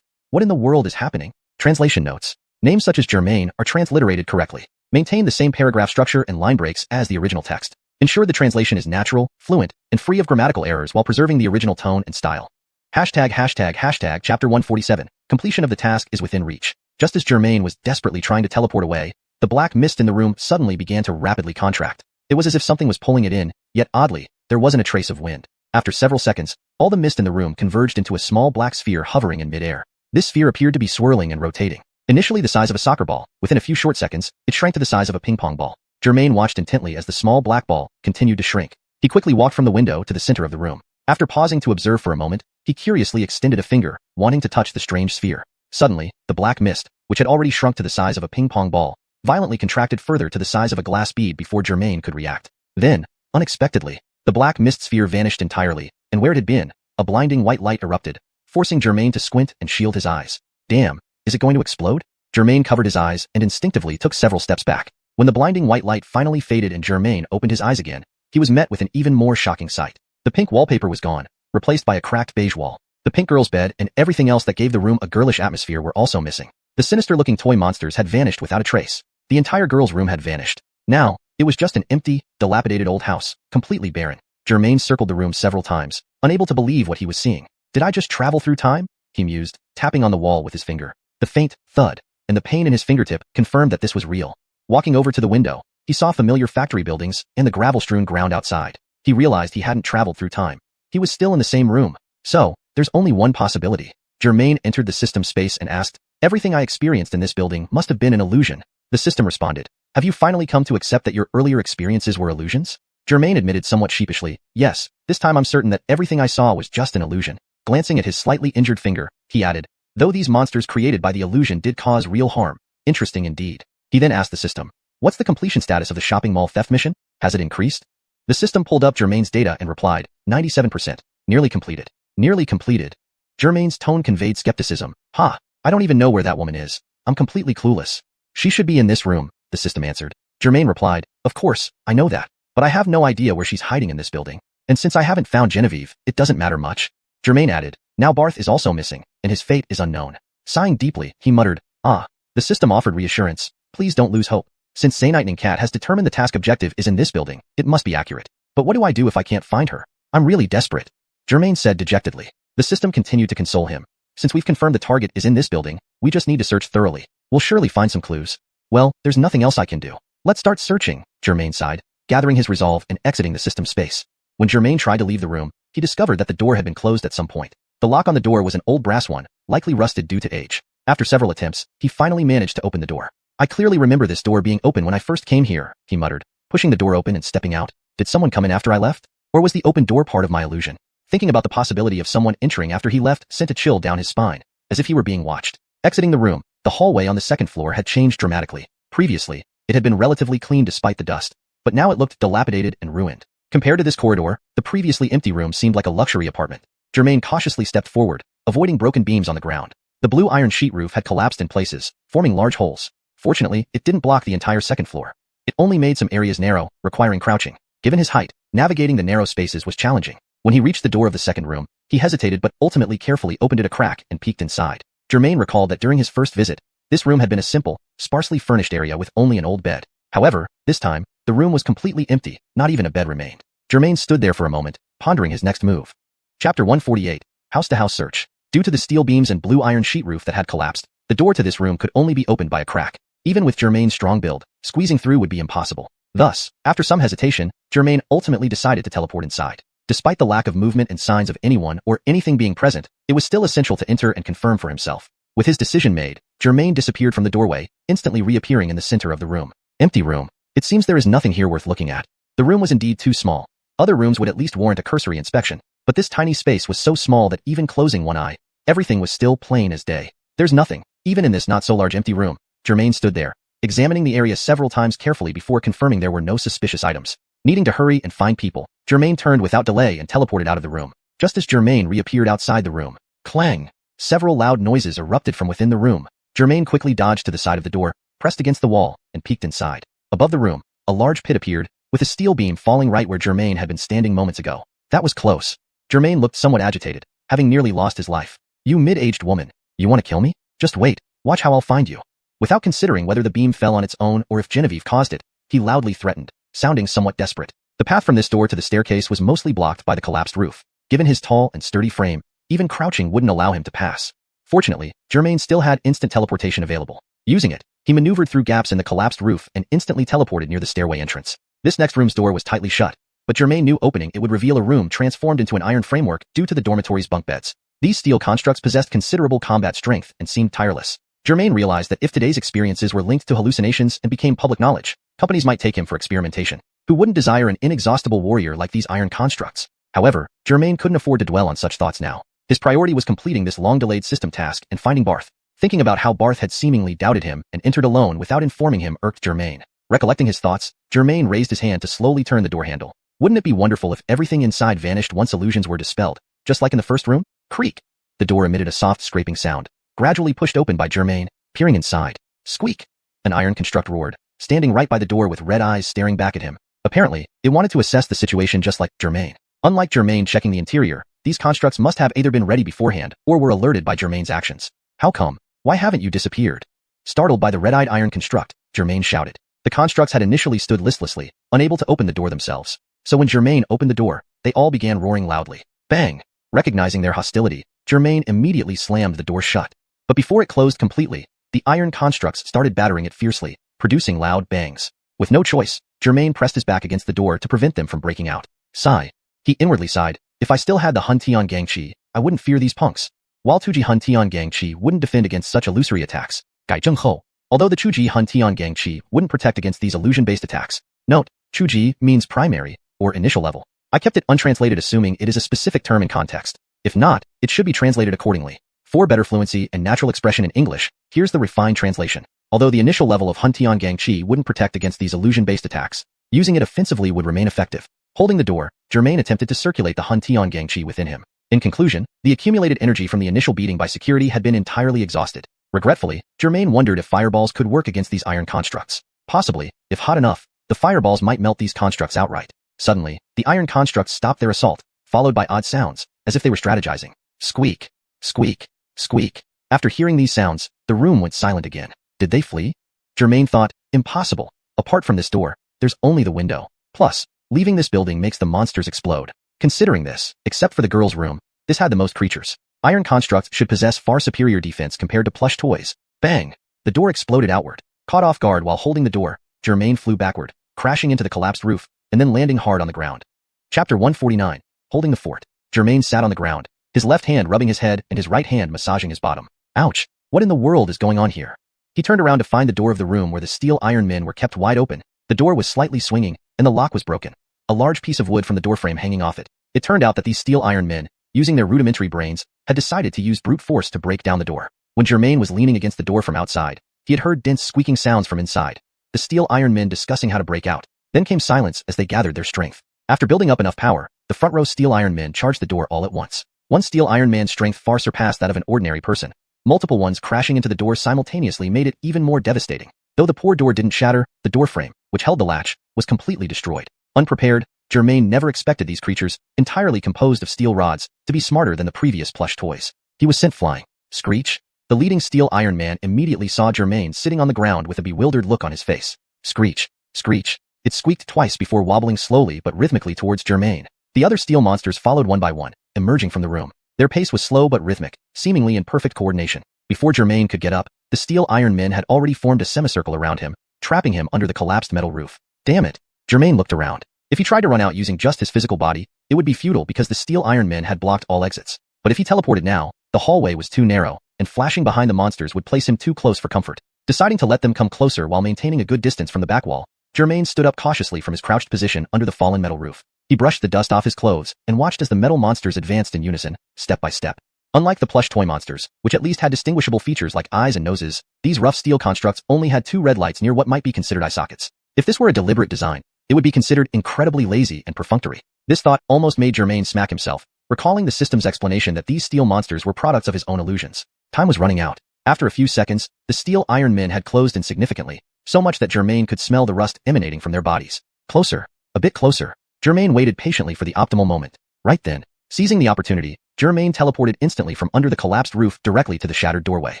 what in the world is happening? Translation notes. Names such as Germain are transliterated correctly. Maintain the same paragraph structure and line breaks as the original text. Ensure the translation is natural, fluent, and free of grammatical errors while preserving the original tone and style. Hashtag chapter 147. Completion of the task is within reach. Just as Germain was desperately trying to teleport away, the black mist in the room suddenly began to rapidly contract. It was as if something was pulling it in, yet oddly, there wasn't a trace of wind. After several seconds, all the mist in the room converged into a small black sphere hovering in midair. This sphere appeared to be swirling and rotating. Initially the size of a soccer ball, within a few short seconds, it shrank to the size of a ping-pong ball. Germain watched intently as the small black ball continued to shrink. He quickly walked from the window to the center of the room. After pausing to observe for a moment, he curiously extended a finger, wanting to touch the strange sphere. Suddenly, the black mist, which had already shrunk to the size of a ping-pong ball, violently contracted further to the size of a glass bead before Germain could react. Then, unexpectedly, the black mist sphere vanished entirely, and where it had been, a blinding white light erupted, forcing Germain to squint and shield his eyes. Damn, is it going to explode? Germain covered his eyes and instinctively took several steps back. When the blinding white light finally faded and Germain opened his eyes again, he was met with an even more shocking sight. The pink wallpaper was gone, replaced by a cracked beige wall. The pink girl's bed and everything else that gave the room a girlish atmosphere were also missing. The sinister-looking toy monsters had vanished without a trace. The entire girl's room had vanished. Now, it was just an empty, dilapidated old house, completely barren. Germain circled the room several times, unable to believe what he was seeing. Did I just travel through time? He mused, tapping on the wall with his finger. The faint thud and the pain in his fingertip confirmed that this was real. Walking over to the window, he saw familiar factory buildings and the gravel-strewn ground outside. He realized he hadn't traveled through time. He was still in the same room. So, there's only one possibility. Germain entered the system space and asked, everything I experienced in this building must have been an illusion. The system responded, have you finally come to accept that your earlier experiences were illusions? Germain admitted somewhat sheepishly, yes, this time I'm certain that everything I saw was just an illusion. Glancing at his slightly injured finger, he added, though these monsters created by the illusion did cause real harm. Interesting indeed. He then asked the system, what's the completion status of the shopping mall theft mission? Has it increased? The system pulled up Germain's data and replied, 97%. Nearly completed. Nearly completed. Germain's tone conveyed skepticism. I don't even know where that woman is. I'm completely clueless. She should be in this room, the system answered. Germain replied, of course, I know that. But I have no idea where she's hiding in this building. And since I haven't found Genevieve, it doesn't matter much. Germain added, now Barth is also missing, and his fate is unknown. Sighing deeply, he muttered, The system offered reassurance. Please don't lose hope. Since Lightning Cat has determined the task objective is in this building, it must be accurate. But what do I do if I can't find her? I'm really desperate. Germain said dejectedly. The system continued to console him. Since we've confirmed the target is in this building, we just need to search thoroughly. We'll surely find some clues. Well, there's nothing else I can do. Let's start searching, Germain sighed, gathering his resolve and exiting the system space. When Germain tried to leave the room, he discovered that the door had been closed at some point. The lock on the door was an old brass one, likely rusted due to age. After several attempts, he finally managed to open the door. I clearly remember this door being open when I first came here, he muttered, pushing the door open and stepping out. Did someone come in after I left? Or was the open door part of my illusion? Thinking about the possibility of someone entering after he left sent a chill down his spine, as if he were being watched. Exiting the room, the hallway on the second floor had changed dramatically. Previously, it had been relatively clean despite the dust, but now it looked dilapidated and ruined. Compared to this corridor, the previously empty room seemed like a luxury apartment. Germain cautiously stepped forward, avoiding broken beams on the ground. The blue iron sheet roof had collapsed in places, forming large holes. Fortunately, it didn't block the entire second floor. It only made some areas narrow, requiring crouching. Given his height, navigating the narrow spaces was challenging. When he reached the door of the second room, he hesitated but ultimately carefully opened it a crack and peeked inside. Germain recalled that during his first visit, this room had been a simple, sparsely furnished area with only an old bed. However, this time, the room was completely empty, not even a bed remained. Germain stood there for a moment, pondering his next move. Chapter 148, House-to-House Search. Due to the steel beams and blue iron sheet roof that had collapsed, the door to this room could only be opened by a crack. Even with Germain's strong build, squeezing through would be impossible. Thus, after some hesitation, Germain ultimately decided to teleport inside. Despite the lack of movement and signs of anyone or anything being present, it was still essential to enter and confirm for himself. With his decision made, Germain disappeared from the doorway, instantly reappearing in the center of the room. Empty room. It seems there is nothing here worth looking at. The room was indeed too small. Other rooms would at least warrant a cursory inspection, but this tiny space was so small that even closing one eye, everything was still plain as day. There's nothing, even in this not-so-large empty room. Germain stood there, examining the area several times carefully before confirming there were no suspicious items. Needing to hurry and find people, Germain turned without delay and teleported out of the room. Just as Germain reappeared outside the room, clang! Several loud noises erupted from within the room. Germain quickly dodged to the side of the door, pressed against the wall, and peeked inside. Above the room, a large pit appeared, with a steel beam falling right where Germain had been standing moments ago. That was close. Germain looked somewhat agitated, having nearly lost his life. You mid-aged woman, you want to kill me? Just wait, watch how I'll find you. Without considering whether the beam fell on its own or if Genevieve caused it, he loudly threatened, sounding somewhat desperate. The path from this door to the staircase was mostly blocked by the collapsed roof. Given his tall and sturdy frame, even crouching wouldn't allow him to pass. Fortunately, Germain still had instant teleportation available. Using it, he maneuvered through gaps in the collapsed roof and instantly teleported near the stairway entrance. This next room's door was tightly shut, but Germain knew opening it would reveal a room transformed into an iron framework due to the dormitory's bunk beds. These steel constructs possessed considerable combat strength and seemed tireless. Germain realized that if today's experiences were linked to hallucinations and became public knowledge, companies might take him for experimentation. Who wouldn't desire an inexhaustible warrior like these iron constructs? However, Germain couldn't afford to dwell on such thoughts now. His priority was completing this long-delayed system task and finding Barth. Thinking about how Barth had seemingly doubted him and entered alone without informing him irked Germain. Recollecting his thoughts, Germain raised his hand to slowly turn the door handle. Wouldn't it be wonderful if everything inside vanished once illusions were dispelled, just like in the first room? Creak! The door emitted a soft scraping sound, gradually pushed open by Germain, peering inside. Squeak! An iron construct roared, standing right by the door with red eyes staring back at him. Apparently, it wanted to assess the situation just like Germain. Unlike Germain checking the interior, these constructs must have either been ready beforehand or were alerted by Germain's actions. How come? Why haven't you disappeared? Startled by the red-eyed iron construct, Germain shouted. The constructs had initially stood listlessly, unable to open the door themselves. So when Germain opened the door, they all began roaring loudly. Bang! Recognizing their hostility, Germain immediately slammed the door shut. But before it closed completely, the iron constructs started battering it fiercely, producing loud bangs. With no choice, Germain pressed his back against the door to prevent them from breaking out. Sigh. He inwardly sighed. If I still had the Huntian Gangqi, I wouldn't fear these punks. While Tuji Huntian Gangqi wouldn't defend against such illusory attacks, Gai Zheng Ho. Although the Chuji Huntian Gangqi wouldn't protect against these illusion-based attacks. Note, Chuji means primary, or initial level. I kept it untranslated assuming it is a specific term in context. If not, it should be translated accordingly. For better fluency and natural expression in English, here's the refined translation. Although the initial level of Huntian Gangqi wouldn't protect against these illusion-based attacks, using it offensively would remain effective. Holding the door, Germain attempted to circulate the Huntian Gangqi within him. In conclusion, the accumulated energy from the initial beating by security had been entirely exhausted. Regretfully, Germain wondered if fireballs could work against these iron constructs. Possibly, if hot enough, the fireballs might melt these constructs outright. Suddenly, the iron constructs stopped their assault, followed by odd sounds, as if they were strategizing. Squeak! Squeak! Squeak! After hearing these sounds, the room went silent again. Did they flee? Germain thought, impossible. Apart from this door, there's only the window. Plus, leaving this building makes the monsters explode. Considering this, except for the girl's room, this had the most creatures. Iron constructs should possess far superior defense compared to plush toys. Bang! The door exploded outward. Caught off guard while holding the door, Germain flew backward, crashing into the collapsed roof, and then landing hard on the ground. Chapter 149. Holding the fort. Germain sat on the ground, his left hand rubbing his head and his right hand massaging his bottom. Ouch! What in the world is going on here? He turned around to find the door of the room where the steel iron men were kept wide open. The door was slightly swinging, and the lock was broken. A large piece of wood from the doorframe hanging off it. It turned out that these steel iron men, using their rudimentary brains, had decided to use brute force to break down the door. When Germain was leaning against the door from outside, he had heard dense squeaking sounds from inside. The steel iron men discussing how to break out. Then came silence as they gathered their strength. After building up enough power, the front row steel iron men charged the door all at once. One steel iron man's strength far surpassed that of an ordinary person. Multiple ones crashing into the door simultaneously made it even more devastating. Though the poor door didn't shatter, the doorframe, which held the latch, was completely destroyed. Unprepared, Germain never expected these creatures, entirely composed of steel rods, to be smarter than the previous plush toys. He was sent flying. Screech! The leading steel iron man immediately saw Germain sitting on the ground with a bewildered look on his face. Screech! Screech! It squeaked twice before wobbling slowly but rhythmically towards Germain. The other steel monsters followed one by one, emerging from the room. Their pace was slow but rhythmic, seemingly in perfect coordination. Before Germain could get up, the steel iron men had already formed a semicircle around him, trapping him under the collapsed metal roof. Damn it! Germain looked around. If he tried to run out using just his physical body, it would be futile because the steel iron men had blocked all exits. But if he teleported now, the hallway was too narrow, and flashing behind the monsters would place him too close for comfort. Deciding to let them come closer while maintaining a good distance from the back wall, Germain stood up cautiously from his crouched position under the fallen metal roof. He brushed the dust off his clothes and watched as the metal monsters advanced in unison, step by step. Unlike the plush toy monsters, which at least had distinguishable features like eyes and noses, these rough steel constructs only had two red lights near what might be considered eye sockets. If this were a deliberate design, it would be considered incredibly lazy and perfunctory. This thought almost made Germain smack himself, recalling the system's explanation that these steel monsters were products of his own illusions. Time was running out. After a few seconds, the steel iron men had closed in significantly, so much that Germain could smell the rust emanating from their bodies. Closer. A bit closer. Germain waited patiently for the optimal moment. Right then, seizing the opportunity, Germain teleported instantly from under the collapsed roof directly to the shattered doorway.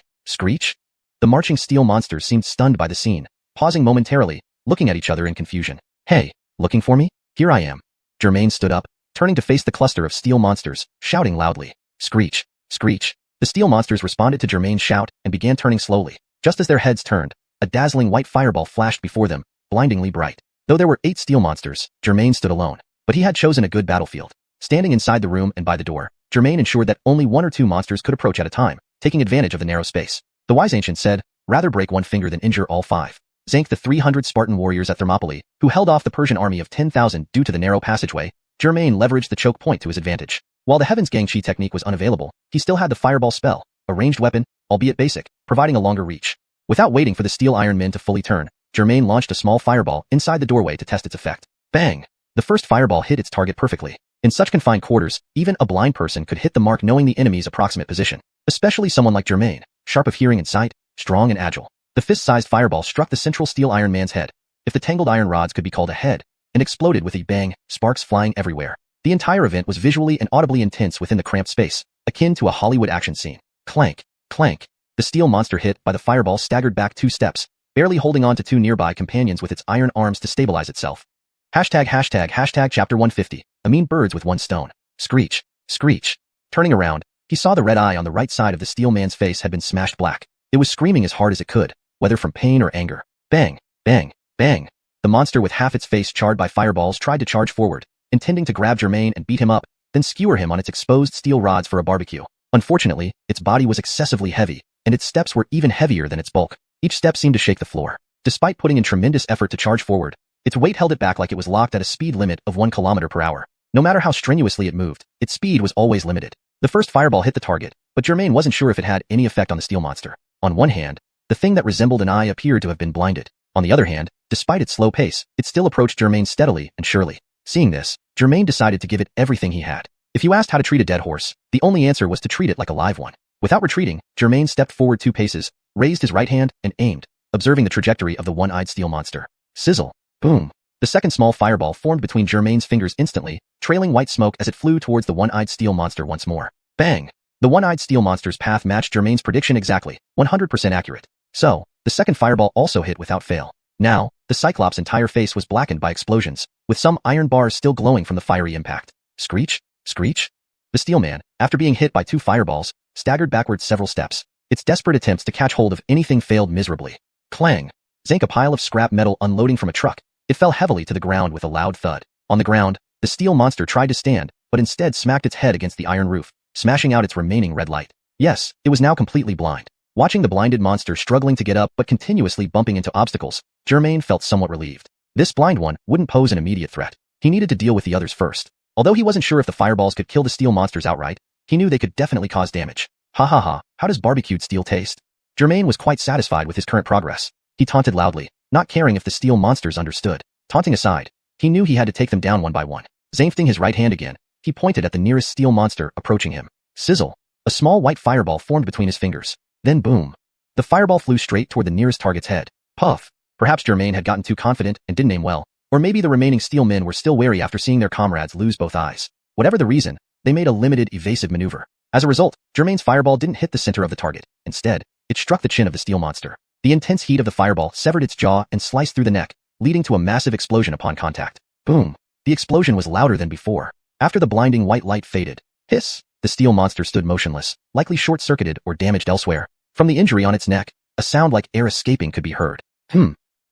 Screech? The marching steel monsters seemed stunned by the scene, pausing momentarily, looking at each other in confusion. Hey, looking for me? Here I am. Germain stood up, turning to face the cluster of steel monsters, shouting loudly. Screech! Screech! The steel monsters responded to Germain's shout and began turning slowly. Just as their heads turned, a dazzling white fireball flashed before them, blindingly bright. Though there were 8 steel monsters, Germain stood alone. But he had chosen a good battlefield. Standing inside the room and by the door, Germain ensured that only 1 or 2 monsters could approach at a time, taking advantage of the narrow space. The wise ancient said, rather break 1 finger than injure all 5. Zank the 300 Spartan warriors at Thermopylae, who held off the Persian army of 10,000 due to the narrow passageway, Germain leveraged the choke point to his advantage. While the Heaven's Gangshi technique was unavailable, he still had the fireball spell, a ranged weapon, albeit basic, providing a longer reach. Without waiting for the steel iron men to fully turn, Germain launched a small fireball inside the doorway to test its effect. Bang! The first fireball hit its target perfectly. In such confined quarters, even a blind person could hit the mark knowing the enemy's approximate position. Especially someone like Germain, sharp of hearing and sight, strong and agile. The fist-sized fireball struck the central steel iron man's head, if the tangled iron rods could be called a head, and exploded with a bang, sparks flying everywhere. The entire event was visually and audibly intense within the cramped space, akin to a Hollywood action scene. Clank! Clank! The steel monster hit by the fireball staggered back 2 steps, barely holding on to 2 nearby companions with its iron arms to stabilize itself. Hashtag chapter 150. I mean birds with 1 stone. Screech. Screech. Turning around, he saw the red eye on the right side of the steel man's face had been smashed black. It was screaming as hard as it could, whether from pain or anger. Bang. Bang. Bang. The monster with half its face charred by fireballs tried to charge forward, intending to grab Germain and beat him up, then skewer him on its exposed steel rods for a barbecue. Unfortunately, its body was excessively heavy, and its steps were even heavier than its bulk. Each step seemed to shake the floor. Despite putting in tremendous effort to charge forward, its weight held it back like it was locked at a speed limit of 1 km/h. No matter how strenuously it moved, its speed was always limited. The first fireball hit the target, but Germain wasn't sure if it had any effect on the steel monster. On one hand, the thing that resembled an eye appeared to have been blinded. On the other hand, despite its slow pace, it still approached Germain steadily and surely. Seeing this, Germain decided to give it everything he had. If you asked how to treat a dead horse, the only answer was to treat it like a live one. Without retreating, Germain stepped forward 2 paces, raised his right hand, and aimed, observing the trajectory of the one-eyed steel monster. Sizzle. Boom. The second small fireball formed between Germain's fingers instantly, trailing white smoke as it flew towards the one-eyed steel monster once more. Bang! The one-eyed steel monster's path matched Germain's prediction exactly, 100% accurate. So, the second fireball also hit without fail. Now, the Cyclops' entire face was blackened by explosions, with some iron bars still glowing from the fiery impact. Screech? Screech? The steel man, after being hit by 2 fireballs, staggered backwards several steps. Its desperate attempts to catch hold of anything failed miserably. Clang! Zank, a pile of scrap metal unloading from a truck. It fell heavily to the ground with a loud thud. On the ground, the steel monster tried to stand, but instead smacked its head against the iron roof, smashing out its remaining red light. Yes, it was now completely blind. Watching the blinded monster struggling to get up but continuously bumping into obstacles, Germain felt somewhat relieved. This blind one wouldn't pose an immediate threat. He needed to deal with the others first. Although he wasn't sure if the fireballs could kill the steel monsters outright, he knew they could definitely cause damage. Ha ha ha, how does barbecued steel taste? Germain was quite satisfied with his current progress. He taunted loudly, not caring if the steel monsters understood. Taunting aside, he knew he had to take them down one by one. Zanfting his right hand again, he pointed at the nearest steel monster approaching him. Sizzle. A small white fireball formed between his fingers. Then boom. The fireball flew straight toward the nearest target's head. Puff. Perhaps Germain had gotten too confident and didn't aim well, or maybe the remaining steel men were still wary after seeing their comrades lose both eyes. Whatever the reason, they made a limited evasive maneuver. As a result, Germain's fireball didn't hit the center of the target. Instead, it struck the chin of the steel monster. The intense heat of the fireball severed its jaw and sliced through the neck, leading to a massive explosion upon contact. Boom. The explosion was louder than before. After the blinding white light faded, hiss, the steel monster stood motionless, likely short-circuited or damaged elsewhere. From the injury on its neck, a sound like air escaping could be heard.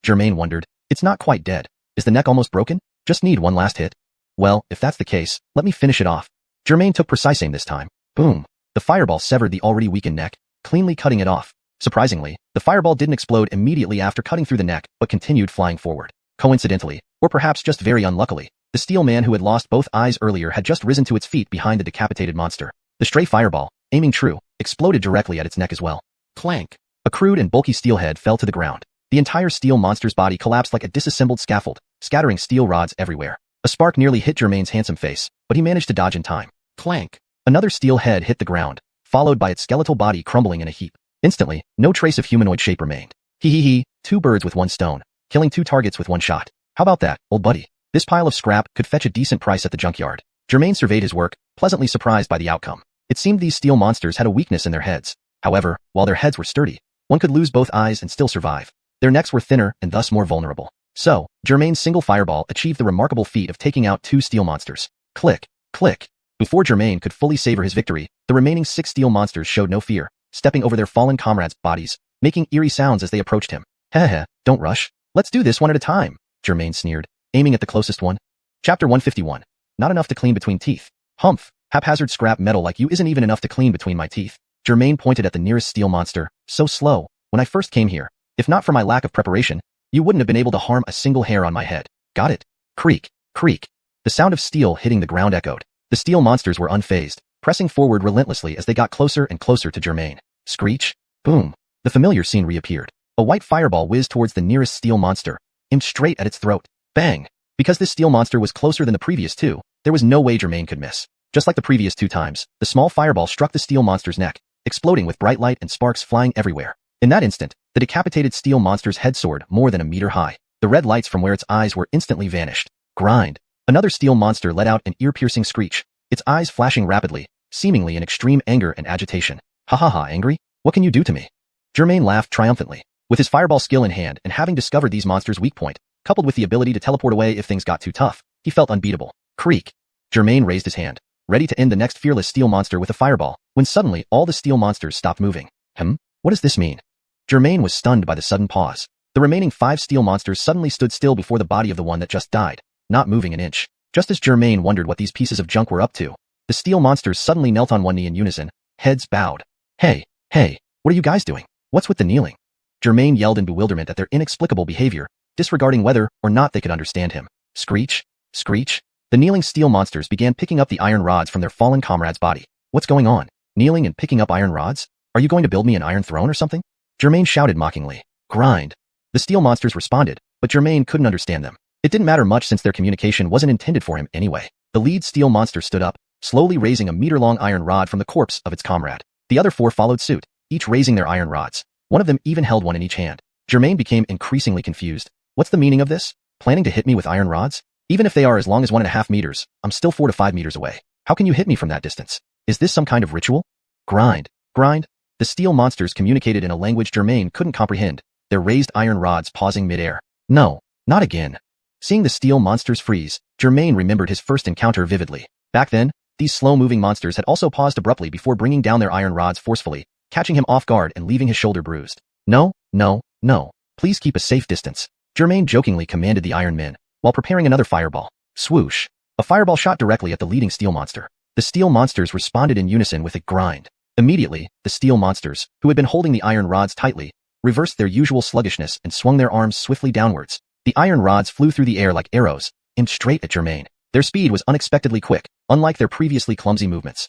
Germain wondered. It's not quite dead. Is the neck almost broken? Just need one last hit? Well, if that's the case, let me finish it off. Germain took precise aim this time. Boom. The fireball severed the already weakened neck, cleanly cutting it off. Surprisingly, the fireball didn't explode immediately after cutting through the neck, but continued flying forward. Coincidentally, or perhaps just very unluckily, the steel man who had lost both eyes earlier had just risen to its feet behind the decapitated monster. The stray fireball, aiming true, exploded directly at its neck as well. Clank! A crude and bulky steel head fell to the ground. The entire steel monster's body collapsed like a disassembled scaffold, scattering steel rods everywhere. A spark nearly hit Germain's handsome face, but he managed to dodge in time. Clank! Another steel head hit the ground, followed by its skeletal body crumbling in a heap. Instantly, no trace of humanoid shape remained. Hee, two birds with one stone, killing two targets with one shot. How about that, old buddy? This pile of scrap could fetch a decent price at the junkyard. Germain surveyed his work, pleasantly surprised by the outcome. It seemed these steel monsters had a weakness in their heads. However, while their heads were sturdy, one could lose both eyes and still survive. Their necks were thinner and thus more vulnerable. So, Germain's single fireball achieved the remarkable feat of taking out two steel monsters. Click, click. Before Germain could fully savor his victory, the remaining 6 steel monsters showed no fear, stepping over their fallen comrades' bodies, making eerie sounds as they approached him. Heh, don't rush. Let's do this one at a time, Germain sneered, aiming at the closest one. Chapter 151. Not enough to clean between teeth. Humph, haphazard scrap metal like you isn't even enough to clean between my teeth. Germain pointed at the nearest steel monster. So slow. When I first came here, if not for my lack of preparation, you wouldn't have been able to harm a single hair on my head. Got it? Creak, creak. The sound of steel hitting the ground echoed. The steel monsters were unfazed, pressing forward relentlessly as they got closer and closer to Germain. Screech, boom. The familiar scene reappeared. A white fireball whizzed towards the nearest steel monster, aimed straight at its throat. Bang! Because this steel monster was closer than the previous two, there was no way Germain could miss. Just like the previous 2 times, the small fireball struck the steel monster's neck, exploding with bright light and sparks flying everywhere. In that instant, the decapitated steel monster's head soared more than a meter high. The red lights from where its eyes were instantly vanished. Grind. Another steel monster let out an ear-piercing screech, its eyes flashing rapidly, seemingly in extreme anger and agitation. Ha ha ha, angry? What can you do to me? Germain laughed triumphantly. With his fireball skill in hand and having discovered these monsters' weak point, coupled with the ability to teleport away if things got too tough, he felt unbeatable. Creak. Germain raised his hand, ready to end the next fearless steel monster with a fireball, when suddenly all the steel monsters stopped moving. What does this mean? Germain was stunned by the sudden pause. The remaining 5 steel monsters suddenly stood still before the body of the one that just died, not moving an inch. Just as Germain wondered what these pieces of junk were up to, the steel monsters suddenly knelt on one knee in unison, heads bowed. Hey, what are you guys doing? What's with the kneeling? Germain yelled in bewilderment at their inexplicable behavior, disregarding whether or not they could understand him. Screech, screech. The kneeling steel monsters began picking up the iron rods from their fallen comrade's body. What's going on? Kneeling and picking up iron rods? Are you going to build me an iron throne or something? Germain shouted mockingly. Grind. The steel monsters responded, but Germain couldn't understand them. It didn't matter much since their communication wasn't intended for him anyway. The lead steel monster stood up, slowly raising a meter-long iron rod from the corpse of its comrade. The other 4 followed suit, each raising their iron rods. One of them even held one in each hand. Germain became increasingly confused. What's the meaning of this? Planning to hit me with iron rods? Even if they are as long as 1.5 meters, I'm still 4 to 5 meters away. How can you hit me from that distance? Is this some kind of ritual? Grind. The steel monsters communicated in a language Germain couldn't comprehend, their raised iron rods pausing mid-air. No, not again. Seeing the steel monsters freeze, Germain remembered his first encounter vividly. Back then, these slow-moving monsters had also paused abruptly before bringing down their iron rods forcefully, catching him off guard and leaving his shoulder bruised. No. Please keep a safe distance. Germain jokingly commanded the iron men, while preparing another fireball. Swoosh. A fireball shot directly at the leading steel monster. The steel monsters responded in unison with a grind. Immediately, the steel monsters, who had been holding the iron rods tightly, reversed their usual sluggishness and swung their arms swiftly downwards. The iron rods flew through the air like arrows, aimed straight at Germain. Their speed was unexpectedly quick, unlike their previously clumsy movements.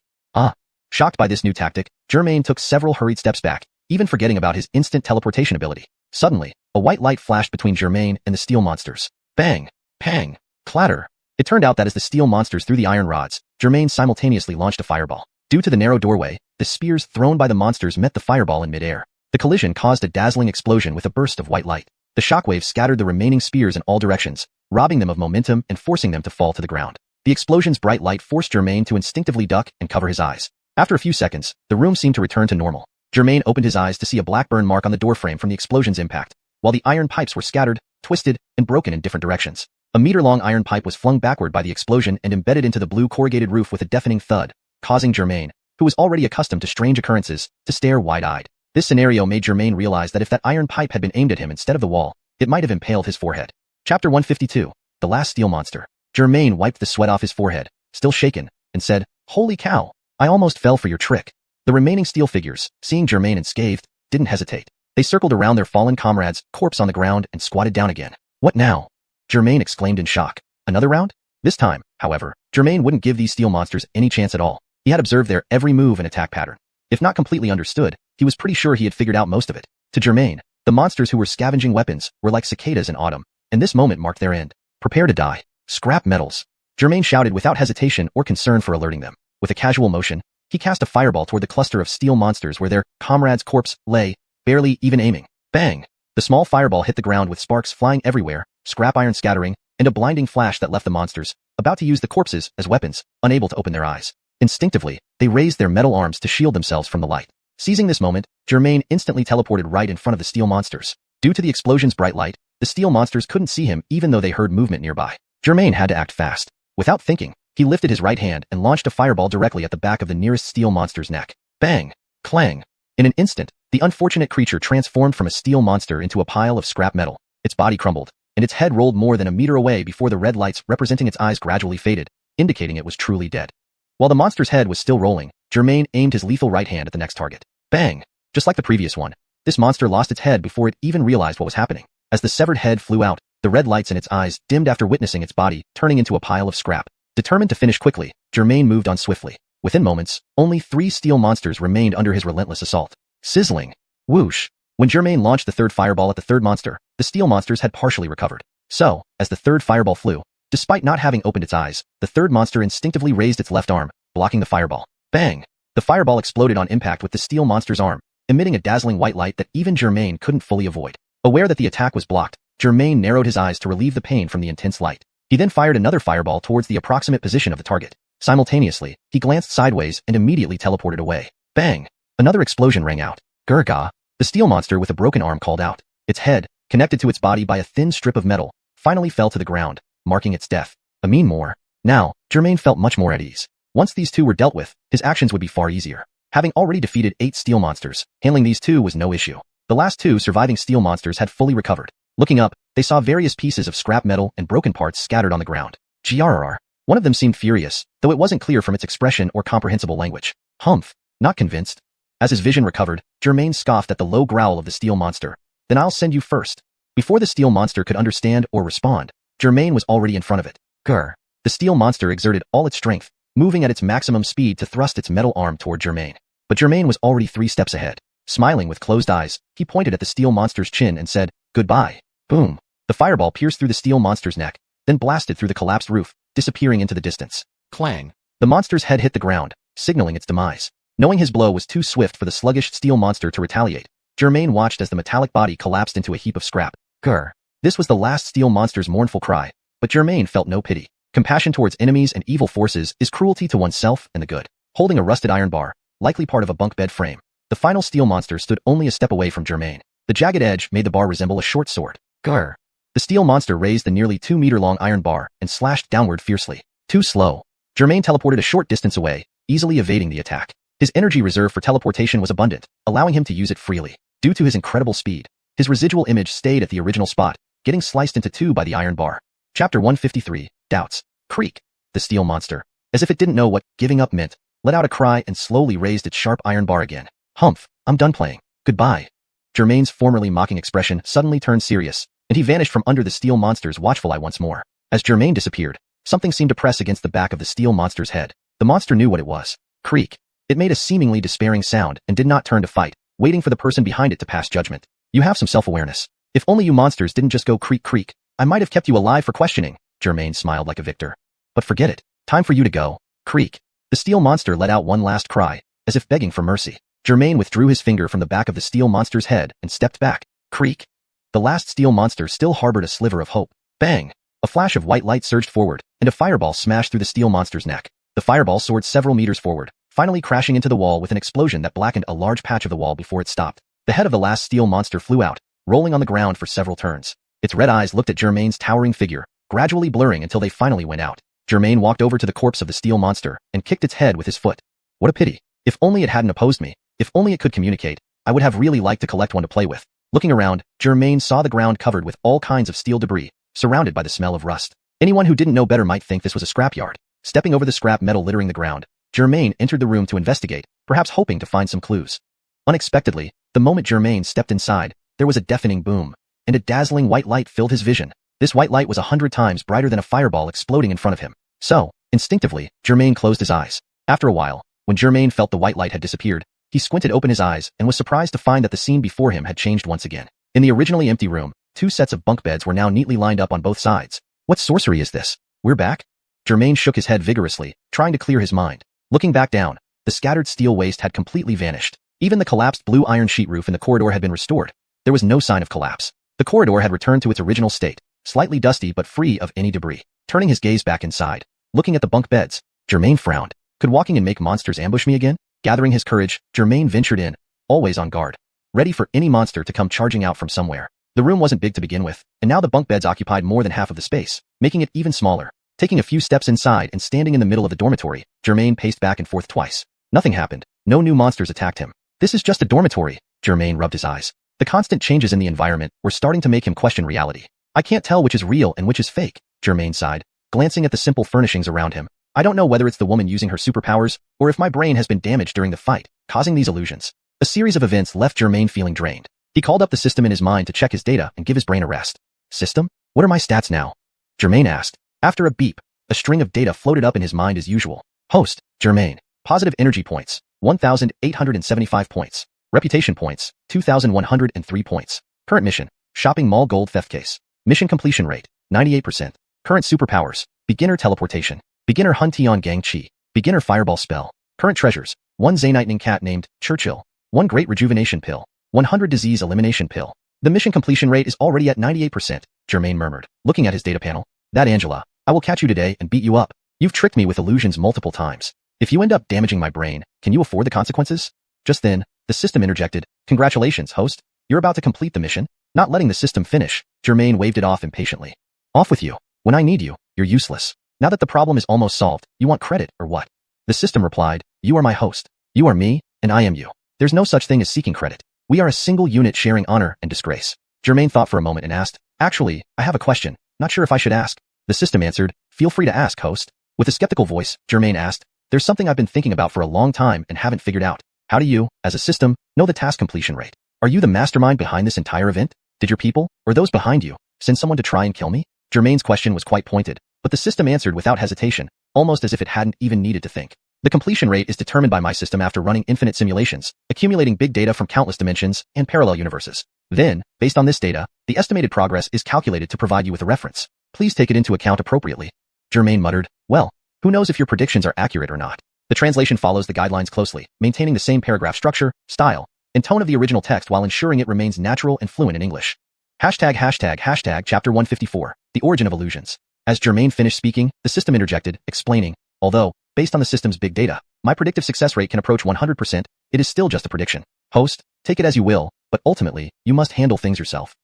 Shocked by this new tactic, Germain took several hurried steps back, even forgetting about his instant teleportation ability. Suddenly, a white light flashed between Germain and the steel monsters. Bang! Pang! Clatter! It turned out that as the steel monsters threw the iron rods, Germain simultaneously launched a fireball. Due to the narrow doorway, the spears thrown by the monsters met the fireball in midair. The collision caused a dazzling explosion with a burst of white light. The shockwave scattered the remaining spears in all directions, robbing them of momentum and forcing them to fall to the ground. The explosion's bright light forced Germain to instinctively duck and cover his eyes. After a few seconds, the room seemed to return to normal. Germain opened his eyes to see a black burn mark on the doorframe from the explosion's impact, while the iron pipes were scattered, twisted, and broken in different directions. A meter-long iron pipe was flung backward by the explosion and embedded into the blue corrugated roof with a deafening thud, causing Germain, who was already accustomed to strange occurrences, to stare wide-eyed. This scenario made Germain realize that if that iron pipe had been aimed at him instead of the wall, it might have impaled his forehead. Chapter 152. The Last Steel Monster. Germain wiped the sweat off his forehead, still shaken, and said, "Holy cow! I almost fell for your trick." The remaining steel figures, seeing Germain unscathed, didn't hesitate. They circled around their fallen comrade's corpse on the ground and squatted down again. "What now?" Germain exclaimed in shock. Another round? This time, however, Germain wouldn't give these steel monsters any chance at all. He had observed their every move and attack pattern. If not completely understood, he was pretty sure he had figured out most of it. To Germain, the monsters who were scavenging weapons were like cicadas in autumn, and this moment marked their end. Prepare to die. Scrap metals. Germain shouted without hesitation or concern for alerting them. With a casual motion, he cast a fireball toward the cluster of steel monsters where their comrade's corpse lay, barely even aiming. Bang! The small fireball hit the ground with sparks flying everywhere, scrap iron scattering, and a blinding flash that left the monsters, about to use the corpses as weapons, unable to open their eyes. Instinctively, they raised their metal arms to shield themselves from the light. Seizing this moment, Germain instantly teleported right in front of the steel monsters. Due to the explosion's bright light, the steel monsters couldn't see him even though they heard movement nearby. Germain had to act fast. Without thinking, he lifted his right hand and launched a fireball directly at the back of the nearest steel monster's neck. Bang! Clang! In an instant, the unfortunate creature transformed from a steel monster into a pile of scrap metal. Its body crumbled, and its head rolled more than a meter away before the red lights representing its eyes gradually faded, indicating it was truly dead. While the monster's head was still rolling, Germain aimed his lethal right hand at the next target. Bang! Just like the previous one, this monster lost its head before it even realized what was happening. As the severed head flew out, the red lights in its eyes dimmed after witnessing its body turning into a pile of scrap. Determined to finish quickly, Germain moved on swiftly. Within moments, only 3 steel monsters remained under his relentless assault. Sizzling. Whoosh. When Germain launched the third fireball at the third monster, the steel monsters had partially recovered. So, as the third fireball flew, despite not having opened its eyes, the third monster instinctively raised its left arm, blocking the fireball. Bang! The fireball exploded on impact with the steel monster's arm, emitting a dazzling white light that even Germain couldn't fully avoid. Aware that the attack was blocked, Germain narrowed his eyes to relieve the pain from the intense light. He then fired another fireball towards the approximate position of the target. Simultaneously, he glanced sideways and immediately teleported away. Bang! Another explosion rang out. Gurgah! The steel monster with a broken arm called out. Its head, connected to its body by a thin strip of metal, finally fell to the ground, marking its death. More. Now, Germain felt much more at ease. Once these 2 were dealt with, his actions would be far easier. Having already defeated 8 steel monsters, handling these 2 was no issue. The last 2 surviving steel monsters had fully recovered. Looking up, they saw various pieces of scrap metal and broken parts scattered on the ground. Grrr. One of them seemed furious, though it wasn't clear from its expression or comprehensible language. Humph. Not convinced. As his vision recovered, Germain scoffed at the low growl of the steel monster. Then I'll send you first. Before the steel monster could understand or respond, Germain was already in front of it. Grr. The steel monster exerted all its strength, moving at its maximum speed to thrust its metal arm toward Germain. But Germain was already 3 steps ahead. Smiling with closed eyes, he pointed at the steel monster's chin and said, "Goodbye." Boom. The fireball pierced through the steel monster's neck, then blasted through the collapsed roof, disappearing into the distance. Clang. The monster's head hit the ground, signaling its demise. Knowing his blow was too swift for the sluggish steel monster to retaliate, Germain watched as the metallic body collapsed into a heap of scrap. Grr. This was the last steel monster's mournful cry, but Germain felt no pity. Compassion towards enemies and evil forces is cruelty to oneself and the good. Holding a rusted iron bar, likely part of a bunk bed frame, the final steel monster stood only a step away from Germain. The jagged edge made the bar resemble a short sword. Grr. The steel monster raised the nearly 2-meter-long iron bar and slashed downward fiercely. Too slow. Germain teleported a short distance away, easily evading the attack. His energy reserve for teleportation was abundant, allowing him to use it freely. Due to his incredible speed, his residual image stayed at the original spot, getting sliced into 2 by the iron bar. Chapter 153, Doubts. Creak. The steel monster, as if it didn't know what giving up meant, let out a cry and slowly raised its sharp iron bar again. Humph, I'm done playing. Goodbye. Germain's formerly mocking expression suddenly turned serious, and he vanished from under the steel monster's watchful eye once more. As Germain disappeared, something seemed to press against the back of the steel monster's head. The monster knew what it was. Creak. It made a seemingly despairing sound and did not turn to fight, waiting for the person behind it to pass judgment. You have some self-awareness. If only you monsters didn't just go creak creak, I might have kept you alive for questioning. Germain smiled like a victor. But forget it. Time for you to go. Creak. The steel monster let out one last cry, as if begging for mercy. Germain withdrew his finger from the back of the steel monster's head and stepped back. Creak. The last steel monster still harbored a sliver of hope. Bang. A flash of white light surged forward, and a fireball smashed through the steel monster's neck. The fireball soared several meters forward, finally crashing into the wall with an explosion that blackened a large patch of the wall before it stopped. The head of the last steel monster flew out, rolling on the ground for several turns. Its red eyes looked at Germain's towering figure, gradually blurring until they finally went out. Germain walked over to the corpse of the steel monster and kicked its head with his foot. What a pity. If only it hadn't opposed me. If only it could communicate. I would have really liked to collect one to play with. Looking around, Germain saw the ground covered with all kinds of steel debris, surrounded by the smell of rust. Anyone who didn't know better might think this was a scrapyard. Stepping over the scrap metal littering the ground, Germain entered the room to investigate, perhaps hoping to find some clues. Unexpectedly, the moment Germain stepped inside, there was a deafening boom, and a dazzling white light filled his vision. This white light was 100 times brighter than a fireball exploding in front of him. So, instinctively, Germain closed his eyes. After a while, when Germain felt the white light had disappeared, he squinted open his eyes and was surprised to find that the scene before him had changed once again. In the originally empty room, 2 sets of bunk beds were now neatly lined up on both sides. What sorcery is this? We're back? Germain shook his head vigorously, trying to clear his mind. Looking back down, the scattered steel waste had completely vanished. Even the collapsed blue iron sheet roof in the corridor had been restored, There was no sign of collapse. The corridor had returned to its original state, slightly dusty but free of any debris. Turning his gaze back inside, looking at the bunk beds, Germain frowned. Could walking and make monsters ambush me again? Gathering his courage, Germain ventured in, always on guard, ready for any monster to come charging out from somewhere. The room wasn't big to begin with, and now the bunk beds occupied more than half of the space, making it even smaller. Taking a few steps inside and standing in the middle of the dormitory, Germain paced back and forth twice. Nothing happened. No new monsters attacked him. This is just a dormitory. Germain rubbed his eyes. The constant changes in the environment were starting to make him question reality. I can't tell which is real and which is fake, Germain sighed, glancing at the simple furnishings around him. I don't know whether it's the woman using her superpowers, or if my brain has been damaged during the fight, causing these illusions. A series of events left Germain feeling drained. He called up the system in his mind to check his data and give his brain a rest. System? What are my stats now? Germain asked. After a beep, a string of data floated up in his mind as usual. Host, Germain. Positive energy points, 1,875 points. Reputation points, 2,103 points. Current mission, shopping mall gold theft case. Mission completion rate, 98%. Current superpowers, beginner teleportation, beginner Huntion Gang Chi, beginner fireball spell. Current treasures, 1 Zaynightning cat named Churchill, 1 great rejuvenation pill, 100 disease elimination pill. The mission completion rate is already at 98%, Germain murmured, looking at his data panel. That Angela, I will catch you today and beat you up. You've tricked me with illusions multiple times. If you end up damaging my brain, can you afford the consequences? Just then, the system interjected. Congratulations, host. You're about to complete the mission. Not letting the system finish, Germain waved it off impatiently. Off with you. When I need you, you're useless. Now that the problem is almost solved, you want credit or what? The system replied, you are my host. You are me, and I am you. There's no such thing as seeking credit. We are a single unit sharing honor and disgrace. Germain thought for a moment and asked, actually, I have a question. Not sure if I should ask. The system answered, feel free to ask, host. With a skeptical voice, Germain asked, there's something I've been thinking about for a long time and haven't figured out. How do you, as a system, know the task completion rate? Are you the mastermind behind this entire event? Did your people, or those behind you, send someone to try and kill me? Germain's question was quite pointed, but the system answered without hesitation, almost as if it hadn't even needed to think. The completion rate is determined by my system after running infinite simulations, accumulating big data from countless dimensions and parallel universes. Then, based on this data, the estimated progress is calculated to provide you with a reference. Please take it into account appropriately. Germain muttered, well, who knows if your predictions are accurate or not? The translation follows the guidelines closely, maintaining the same paragraph structure, style, and tone of the original text while ensuring it remains natural and fluent in English. Hashtag Chapter 154, The Origin of Illusions. As Germain finished speaking, the system interjected, explaining, although, based on the system's big data, my predictive success rate can approach 100%, it is still just a prediction. Host, take it as you will, but ultimately, you must handle things yourself.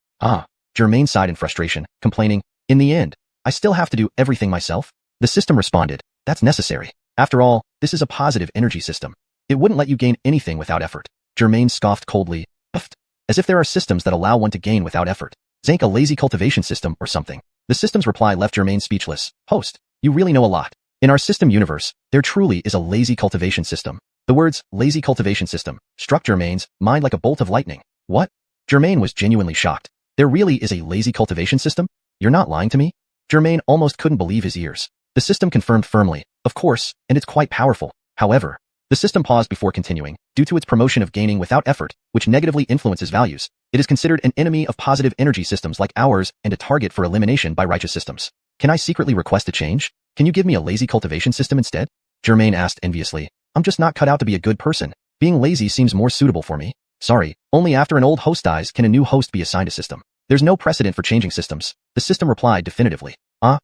Germain sighed in frustration, complaining, in the end, I still have to do everything myself? The system responded, that's necessary. After all, this is a positive energy system. It wouldn't let you gain anything without effort. Germain scoffed coldly, puffed, as if there are systems that allow one to gain without effort. Zank a lazy cultivation system or something. The system's reply left Germain speechless. Host, you really know a lot. In our system universe, there truly is a lazy cultivation system. The words, lazy cultivation system, struck Germain's mind like a bolt of lightning. What? Germain was genuinely shocked. There really is a lazy cultivation system? You're not lying to me? Germain almost couldn't believe his ears. The system confirmed firmly, of course, and it's quite powerful. However, the system paused before continuing. Due to its promotion of gaining without effort, which negatively influences values, it is considered an enemy of positive energy systems like ours and a target for elimination by righteous systems. Can I secretly request a change? Can you give me a lazy cultivation system instead? Germain asked enviously. I'm just not cut out to be a good person. Being lazy seems more suitable for me. Sorry, only after an old host dies can a new host be assigned a system. There's no precedent for changing systems. The system replied definitively.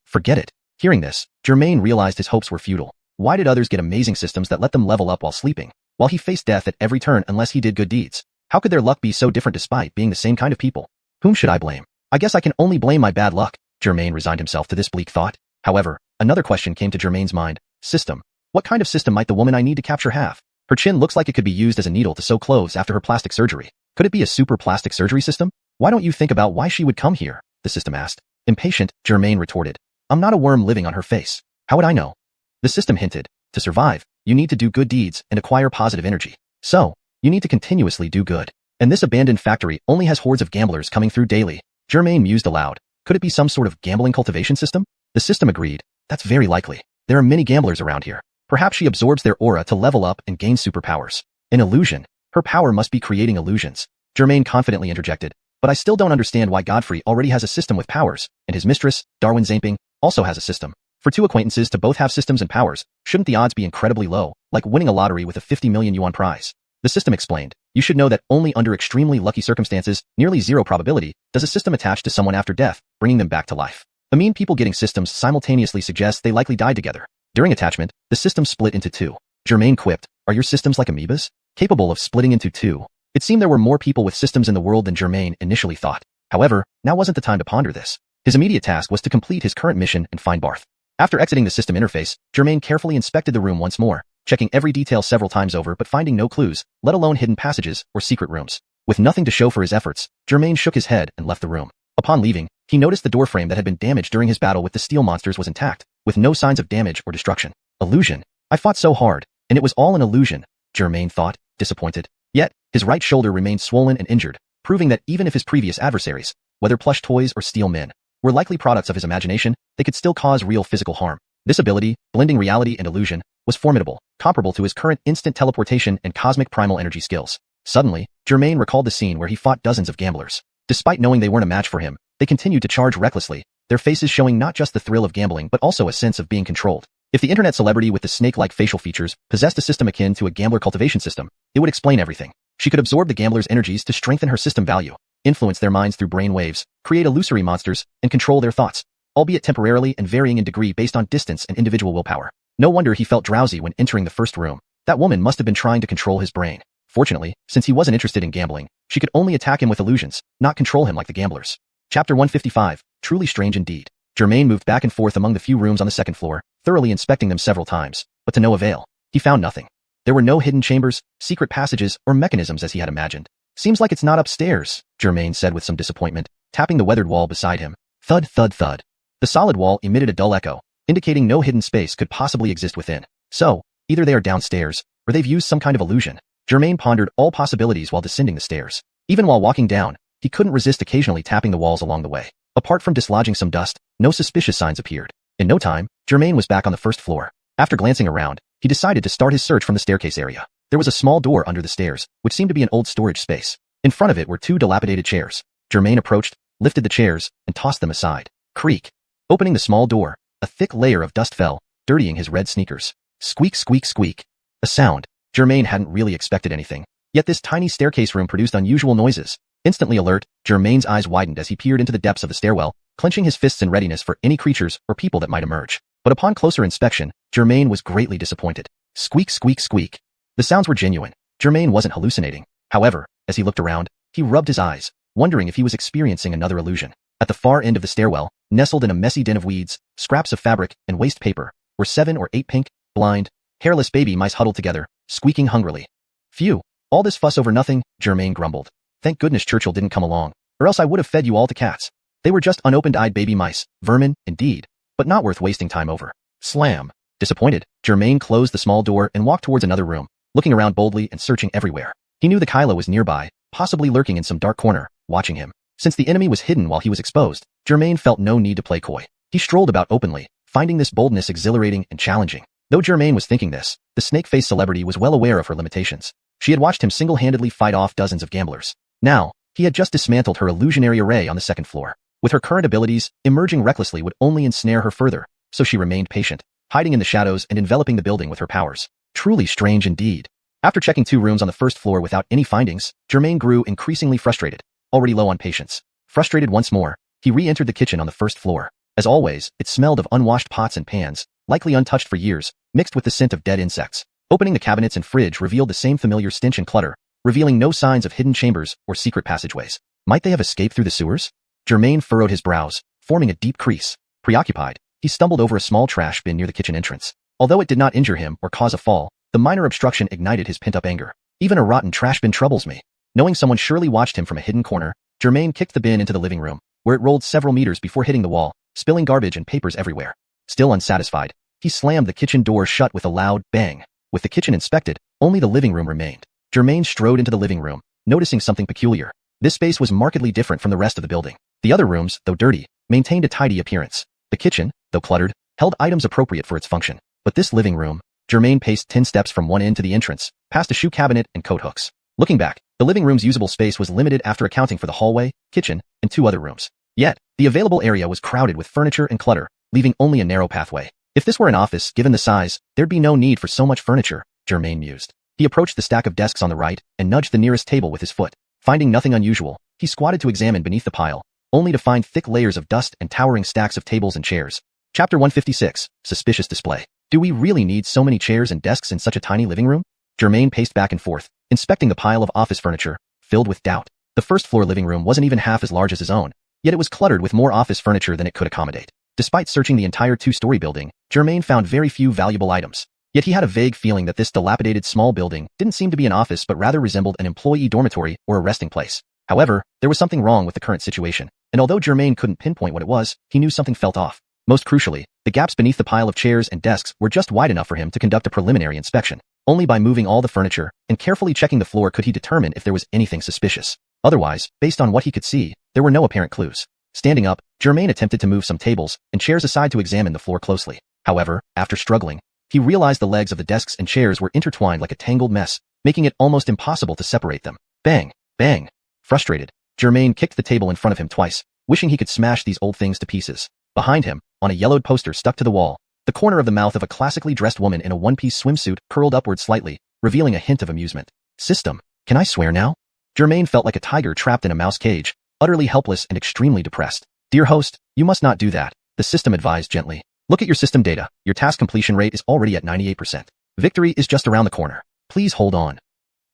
Forget it. Hearing this, Germain realized his hopes were futile. Why did others get amazing systems that let them level up while sleeping, while he faced death at every turn unless he did good deeds? How could their luck be so different despite being the same kind of people? Whom should I blame? I guess I can only blame my bad luck. Germain resigned himself to this bleak thought. However, another question came to Germain's mind. System. What kind of system might the woman I need to capture have? Her chin looks like it could be used as a needle to sew clothes after her plastic surgery. Could it be a super plastic surgery system? Why don't you think about why she would come here? The system asked. Impatient, Germain retorted. I'm not a worm living on her face. How would I know? The system hinted. To survive, you need to do good deeds and acquire positive energy. So, you need to continuously do good. And this abandoned factory only has hordes of gamblers coming through daily. Germain mused aloud. Could it be some sort of gambling cultivation system? The system agreed. That's very likely. There are many gamblers around here. Perhaps she absorbs their aura to level up and gain superpowers. An illusion. Her power must be creating illusions. Germain confidently interjected. But I still don't understand why Godfrey already has a system with powers, and his mistress, Darwin Zamping, also has a system. For two acquaintances to both have systems and powers, shouldn't the odds be incredibly low, like winning a lottery with a 50 million yuan prize? The system explained. You should know that only under extremely lucky circumstances, nearly zero probability, does a system attach to someone after death, bringing them back to life. A mean people getting systems simultaneously suggests they likely died together. During attachment, the system split into two. Germain quipped, "Are your systems like amoebas? Capable of splitting into two?" It seemed there were more people with systems in the world than Germain initially thought. However, now wasn't the time to ponder this. His immediate task was to complete his current mission and find Barth. After exiting the system interface, Germain carefully inspected the room once more, checking every detail several times over but finding no clues, let alone hidden passages or secret rooms. With nothing to show for his efforts, Germain shook his head and left the room. Upon leaving, he noticed the doorframe that had been damaged during his battle with the steel monsters was intact, with no signs of damage or destruction. Illusion. I fought so hard, and it was all an illusion, Germain thought, disappointed. Yet, his right shoulder remained swollen and injured, proving that even if his previous adversaries, whether plush toys or steel men, were likely products of his imagination, they could still cause real physical harm. This ability, blending reality and illusion, was formidable, comparable to his current instant teleportation and cosmic primal energy skills. Suddenly, Germain recalled the scene where he fought dozens of gamblers. Despite knowing they weren't a match for him, they continued to charge recklessly, their faces showing not just the thrill of gambling but also a sense of being controlled. If the internet celebrity with the snake-like facial features possessed a system akin to a gambler cultivation system, it would explain everything. She could absorb the gambler's energies to strengthen her system value, influence their minds through brain waves, create illusory monsters, and control their thoughts, albeit temporarily and varying in degree based on distance and individual willpower. No wonder he felt drowsy when entering the first room. That woman must have been trying to control his brain. Fortunately, since he wasn't interested in gambling, she could only attack him with illusions, not control him like the gamblers. Chapter 155, Truly Strange Indeed. Germain moved back and forth among the few rooms on the second floor, thoroughly inspecting them several times, but to no avail. He found nothing. There were no hidden chambers, secret passages, or mechanisms as he had imagined. "Seems like it's not upstairs," Germain said with some disappointment, tapping the weathered wall beside him. Thud, thud, thud. The solid wall emitted a dull echo, indicating no hidden space could possibly exist within. So, either they are downstairs, or they've used some kind of illusion. Germain pondered all possibilities while descending the stairs. Even while walking down, he couldn't resist occasionally tapping the walls along the way. Apart from dislodging some dust, no suspicious signs appeared. In no time, Germain was back on the first floor. After glancing around, he decided to start his search from the staircase area. There was a small door under the stairs, which seemed to be an old storage space. In front of it were two dilapidated chairs. Germain approached, lifted the chairs, and tossed them aside. Creak. Opening the small door, a thick layer of dust fell, dirtying his red sneakers. Squeak, squeak, squeak. A sound. Germain hadn't really expected anything. Yet this tiny staircase room produced unusual noises. Instantly alert, Germain's eyes widened as he peered into the depths of the stairwell, clenching his fists in readiness for any creatures or people that might emerge. But upon closer inspection, Germain was greatly disappointed. Squeak, squeak, squeak. The sounds were genuine. Germain wasn't hallucinating. However, as he looked around, he rubbed his eyes, wondering if he was experiencing another illusion. At the far end of the stairwell, nestled in a messy den of weeds, scraps of fabric, and waste paper, were 7 or 8 pink, blind, hairless baby mice huddled together, squeaking hungrily. Phew, all this fuss over nothing, Germain grumbled. Thank goodness Churchill didn't come along, or else I would have fed you all to cats. They were just unopened-eyed baby mice, vermin, indeed, but not worth wasting time over. Slam. Disappointed, Germain closed the small door and walked towards another room, looking around boldly and searching everywhere. He knew the Kyla was nearby, possibly lurking in some dark corner, watching him. Since the enemy was hidden while he was exposed, Germain felt no need to play coy. He strolled about openly, finding this boldness exhilarating and challenging. Though Germain was thinking this, the snake-faced celebrity was well aware of her limitations. She had watched him single-handedly fight off dozens of gamblers. Now, he had just dismantled her illusionary array on the second floor. With her current abilities, emerging recklessly would only ensnare her further, so she remained patient, hiding in the shadows and enveloping the building with her powers. Truly strange indeed. After checking 2 rooms on the first floor without any findings, Germain grew increasingly frustrated, already low on patience. Frustrated once more, he re-entered the kitchen on the first floor. As always, it smelled of unwashed pots and pans, likely untouched for years, mixed with the scent of dead insects. Opening the cabinets and fridge revealed the same familiar stench and clutter, revealing no signs of hidden chambers or secret passageways. Might they have escaped through the sewers? Germain furrowed his brows, forming a deep crease. Preoccupied, he stumbled over a small trash bin near the kitchen entrance. Although it did not injure him or cause a fall, the minor obstruction ignited his pent-up anger. Even a rotten trash bin troubles me. Knowing someone surely watched him from a hidden corner, Germain kicked the bin into the living room, where it rolled several meters before hitting the wall, spilling garbage and papers everywhere. Still unsatisfied, he slammed the kitchen door shut with a loud bang. With the kitchen inspected, only the living room remained. Germain strode into the living room, noticing something peculiar. This space was markedly different from the rest of the building. The other rooms, though dirty, maintained a tidy appearance. The kitchen, though cluttered, held items appropriate for its function. But this living room, Germain paced 10 steps from one end to the entrance, past a shoe cabinet and coat hooks. Looking back, the living room's usable space was limited after accounting for the hallway, kitchen, and 2 other rooms. Yet, the available area was crowded with furniture and clutter, leaving only a narrow pathway. If this were an office, given the size, there'd be no need for so much furniture, Germain mused. He approached the stack of desks on the right and nudged the nearest table with his foot. Finding nothing unusual, he squatted to examine beneath the pile, only to find thick layers of dust and towering stacks of tables and chairs. Chapter 156, Suspicious Display. Do we really need so many chairs and desks in such a tiny living room? Germain paced back and forth, inspecting the pile of office furniture, filled with doubt. The first-floor living room wasn't even half as large as his own, yet it was cluttered with more office furniture than it could accommodate. Despite searching the entire two-story building, Germain found very few valuable items. Yet he had a vague feeling that this dilapidated small building didn't seem to be an office but rather resembled an employee dormitory or a resting place. However, there was something wrong with the current situation, and although Germain couldn't pinpoint what it was, he knew something felt off. Most crucially, the gaps beneath the pile of chairs and desks were just wide enough for him to conduct a preliminary inspection. Only by moving all the furniture and carefully checking the floor could he determine if there was anything suspicious. Otherwise, based on what he could see, there were no apparent clues. Standing up, Germain attempted to move some tables and chairs aside to examine the floor closely. However, after struggling, he realized the legs of the desks and chairs were intertwined like a tangled mess, making it almost impossible to separate them. Bang! Bang! Frustrated, Germain kicked the table in front of him twice, wishing he could smash these old things to pieces. Behind him, on a yellowed poster stuck to the wall, the corner of the mouth of a classically dressed woman in a one-piece swimsuit curled upward slightly, revealing a hint of amusement. System, can I swear now? Germain felt like a tiger trapped in a mouse cage, utterly helpless and extremely depressed. Dear host, you must not do that, the system advised gently. Look at your system data. Your task completion rate is already at 98%. Victory is just around the corner. Please hold on.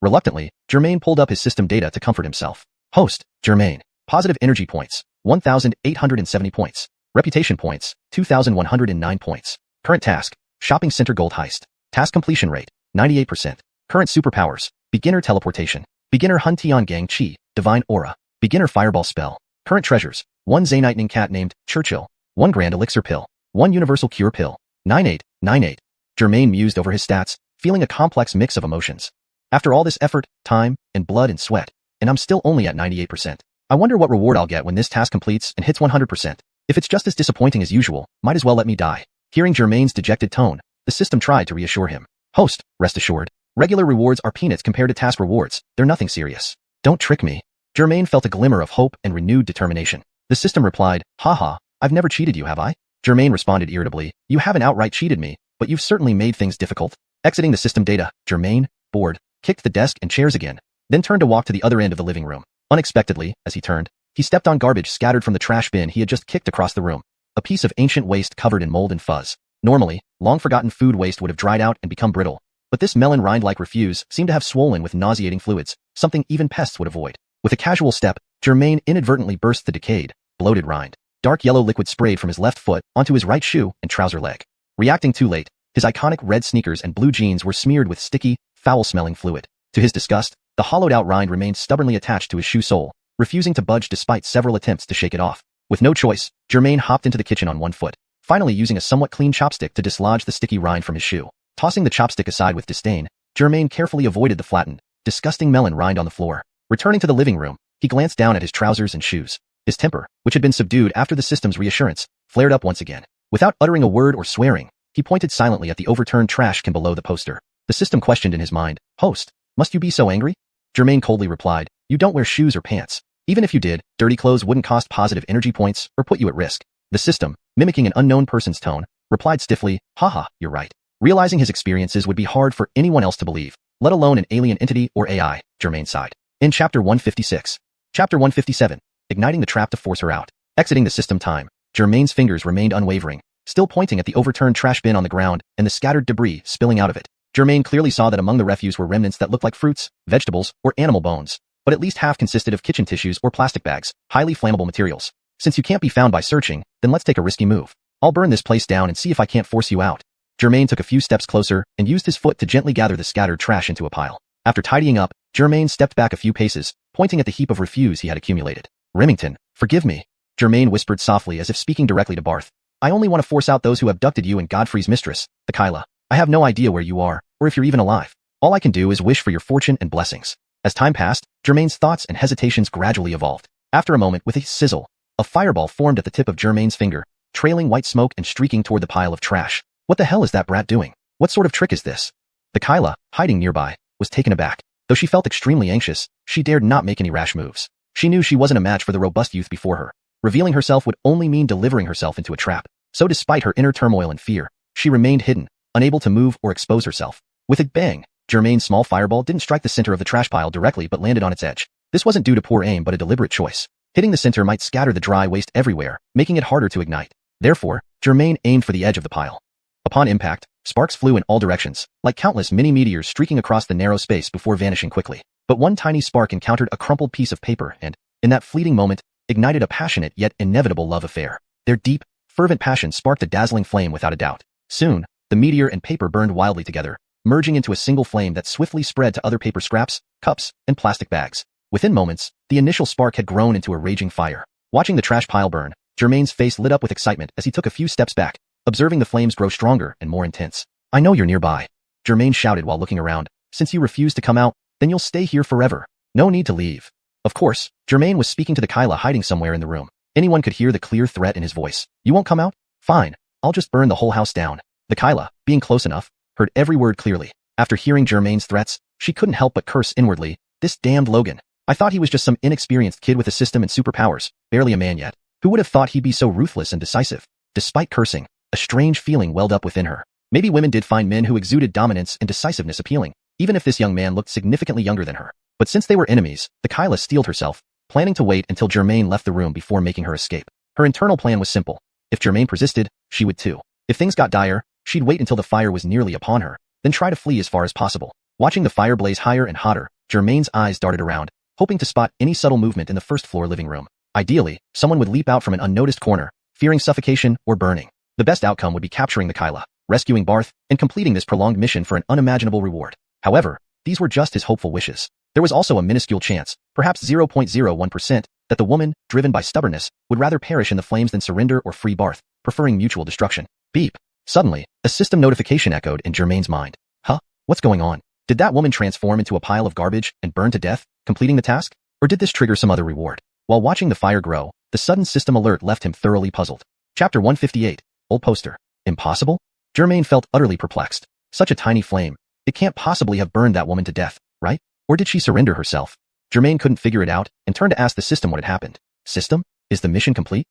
Reluctantly, Germain pulled up his system data to comfort himself. Host, Germain. Positive energy points, 1,870 points. Reputation points, 2,109 points. Current task, shopping center gold heist. Task completion rate, 98%. Current superpowers, beginner teleportation. Beginner Huntian Gang Chi, divine aura. Beginner fireball spell. Current treasures, 1 Zaynightning cat named Churchill. 1 grand elixir pill. 1 universal cure pill. 9898. Germain mused over his stats, feeling a complex mix of emotions. After all this effort, time, and blood and sweat, and I'm still only at 98%. I wonder what reward I'll get when this task completes and hits 100%. If it's just as disappointing as usual, might as well let me die. Hearing Germain's dejected tone, the system tried to reassure him. Host, rest assured, regular rewards are peanuts compared to task rewards. They're nothing serious. Don't trick me. Germain felt a glimmer of hope and renewed determination. The system replied, haha, I've never cheated you, have I? Germain responded irritably, you haven't outright cheated me, but you've certainly made things difficult. Exiting the system data, Germain, bored, kicked the desk and chairs again, then turned to walk to the other end of the living room. Unexpectedly, as he turned, he stepped on garbage scattered from the trash bin he had just kicked across the room. A piece of ancient waste covered in mold and fuzz. Normally, long-forgotten food waste would have dried out and become brittle, but this melon rind-like refuse seemed to have swollen with nauseating fluids, something even pests would avoid. With a casual step, Germain inadvertently burst the decayed, bloated rind. Dark yellow liquid sprayed from his left foot onto his right shoe and trouser leg. Reacting too late, his iconic red sneakers and blue jeans were smeared with sticky, foul-smelling fluid. To his disgust, the hollowed-out rind remained stubbornly attached to his shoe sole, refusing to budge despite several attempts to shake it off. With no choice, Germain hopped into the kitchen on one foot, finally using a somewhat clean chopstick to dislodge the sticky rind from his shoe. Tossing the chopstick aside with disdain, Germain carefully avoided the flattened, disgusting melon rind on the floor. Returning to the living room, he glanced down at his trousers and shoes. His temper, which had been subdued after the system's reassurance, flared up once again. Without uttering a word or swearing, he pointed silently at the overturned trash can below the poster. The system questioned in his mind, Host, must you be so angry? Germain coldly replied, you don't wear shoes or pants. Even if you did, dirty clothes wouldn't cost positive energy points or put you at risk. The system, mimicking an unknown person's tone, replied stiffly, haha, you're right. Realizing his experiences would be hard for anyone else to believe, let alone an alien entity or AI, Germain sighed. In Chapter 156. Chapter 157. Igniting the trap to force her out. Exiting the system time, Germain's fingers remained unwavering, still pointing at the overturned trash bin on the ground and the scattered debris spilling out of it. Germain clearly saw that among the refuse were remnants that looked like fruits, vegetables, or animal bones, but at least half consisted of kitchen tissues or plastic bags, highly flammable materials. Since you can't be found by searching, then let's take a risky move. I'll burn this place down and see if I can't force you out. Germain took a few steps closer and used his foot to gently gather the scattered trash into a pile. After tidying up, Germain stepped back a few paces, pointing at the heap of refuse he had accumulated. Remington, forgive me, Germain whispered softly as if speaking directly to Barth. I only want to force out those who abducted you and Godfrey's mistress, the Kyla. I have no idea where you are, or if you're even alive. All I can do is wish for your fortune and blessings. As time passed, Germain's thoughts and hesitations gradually evolved. After a moment, with a sizzle, a fireball formed at the tip of Germain's finger, trailing white smoke and streaking toward the pile of trash. What the hell is that brat doing? What sort of trick is this? The Kyla, hiding nearby, was taken aback. Though she felt extremely anxious, she dared not make any rash moves. She knew she wasn't a match for the robust youth before her. Revealing herself would only mean delivering herself into a trap. So despite her inner turmoil and fear, she remained hidden, unable to move or expose herself. With a bang, Germain's small fireball didn't strike the center of the trash pile directly but landed on its edge. This wasn't due to poor aim but a deliberate choice. Hitting the center might scatter the dry waste everywhere, making it harder to ignite. Therefore, Germain aimed for the edge of the pile. Upon impact, sparks flew in all directions, like countless mini-meteors streaking across the narrow space before vanishing quickly. But one tiny spark encountered a crumpled piece of paper and, in that fleeting moment, ignited a passionate yet inevitable love affair. Their deep, fervent passion sparked a dazzling flame without a doubt. Soon, the meteor and paper burned wildly together, merging into a single flame that swiftly spread to other paper scraps, cups, and plastic bags. Within moments, the initial spark had grown into a raging fire. Watching the trash pile burn, Germain's face lit up with excitement as he took a few steps back, observing the flames grow stronger and more intense. "I know you're nearby," Germain shouted while looking around. "Since you refuse to come out, then you'll stay here forever. No need to leave." Of course, Germain was speaking to the Kyla hiding somewhere in the room. Anyone could hear the clear threat in his voice. "You won't come out? Fine. I'll just burn the whole house down." The Kyla, being close enough, heard every word clearly. After hearing Germain's threats, she couldn't help but curse inwardly. "This damned Logan. I thought he was just some inexperienced kid with a system and superpowers, barely a man yet. Who would have thought he'd be so ruthless and decisive?" Despite cursing, a strange feeling welled up within her. Maybe women did find men who exuded dominance and decisiveness appealing, even if this young man looked significantly younger than her. But since they were enemies, the Kyla steeled herself, planning to wait until Germain left the room before making her escape. Her internal plan was simple. If Germain persisted, she would too. If things got dire, she'd wait until the fire was nearly upon her, then try to flee as far as possible. Watching the fire blaze higher and hotter, Germain's eyes darted around, hoping to spot any subtle movement in the first-floor living room. Ideally, someone would leap out from an unnoticed corner, fearing suffocation or burning. The best outcome would be capturing the Kyla, rescuing Barth, and completing this prolonged mission for an unimaginable reward. However, these were just his hopeful wishes. There was also a minuscule chance, perhaps 0.01%, that the woman, driven by stubbornness, would rather perish in the flames than surrender or free Barth, preferring mutual destruction. Beep. Suddenly, a system notification echoed in Germain's mind. Huh? What's going on? Did that woman transform into a pile of garbage and burn to death, completing the task? Or did this trigger some other reward? While watching the fire grow, the sudden system alert left him thoroughly puzzled. Chapter 158. Old poster. Impossible? Germain felt utterly perplexed. Such a tiny flame. It can't possibly have burned that woman to death, right? Or did she surrender herself? Germain couldn't figure it out and turned to ask the system what had happened. "System? Is the mission complete?"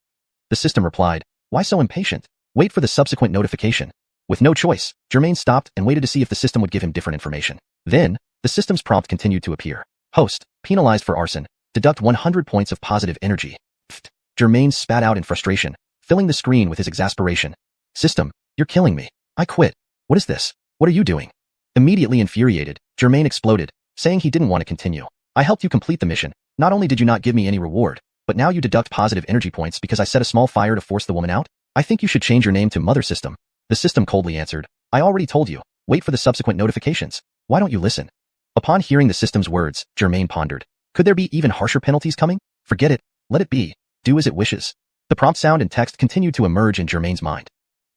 The system replied, "Why so impatient? Wait for the subsequent notification." With no choice, Germain stopped and waited to see if the system would give him different information. Then, the system's prompt continued to appear. "Host, penalized for arson. Deduct 100 points of positive energy." Pfft. Germain spat out in frustration, filling the screen with his exasperation. "System, you're killing me. I quit. What is this? What are you doing?" Immediately infuriated, Germain exploded, saying he didn't want to continue. "I helped you complete the mission. Not only did you not give me any reward, but now you deduct positive energy points because I set a small fire to force the woman out? I think you should change your name to Mother System." The system coldly answered, "I already told you. Wait for the subsequent notifications. Why don't you listen?" Upon hearing the system's words, Germain pondered. Could there be even harsher penalties coming? Forget it. Let it be. Do as it wishes. The prompt sound and text continued to emerge in Germain's mind.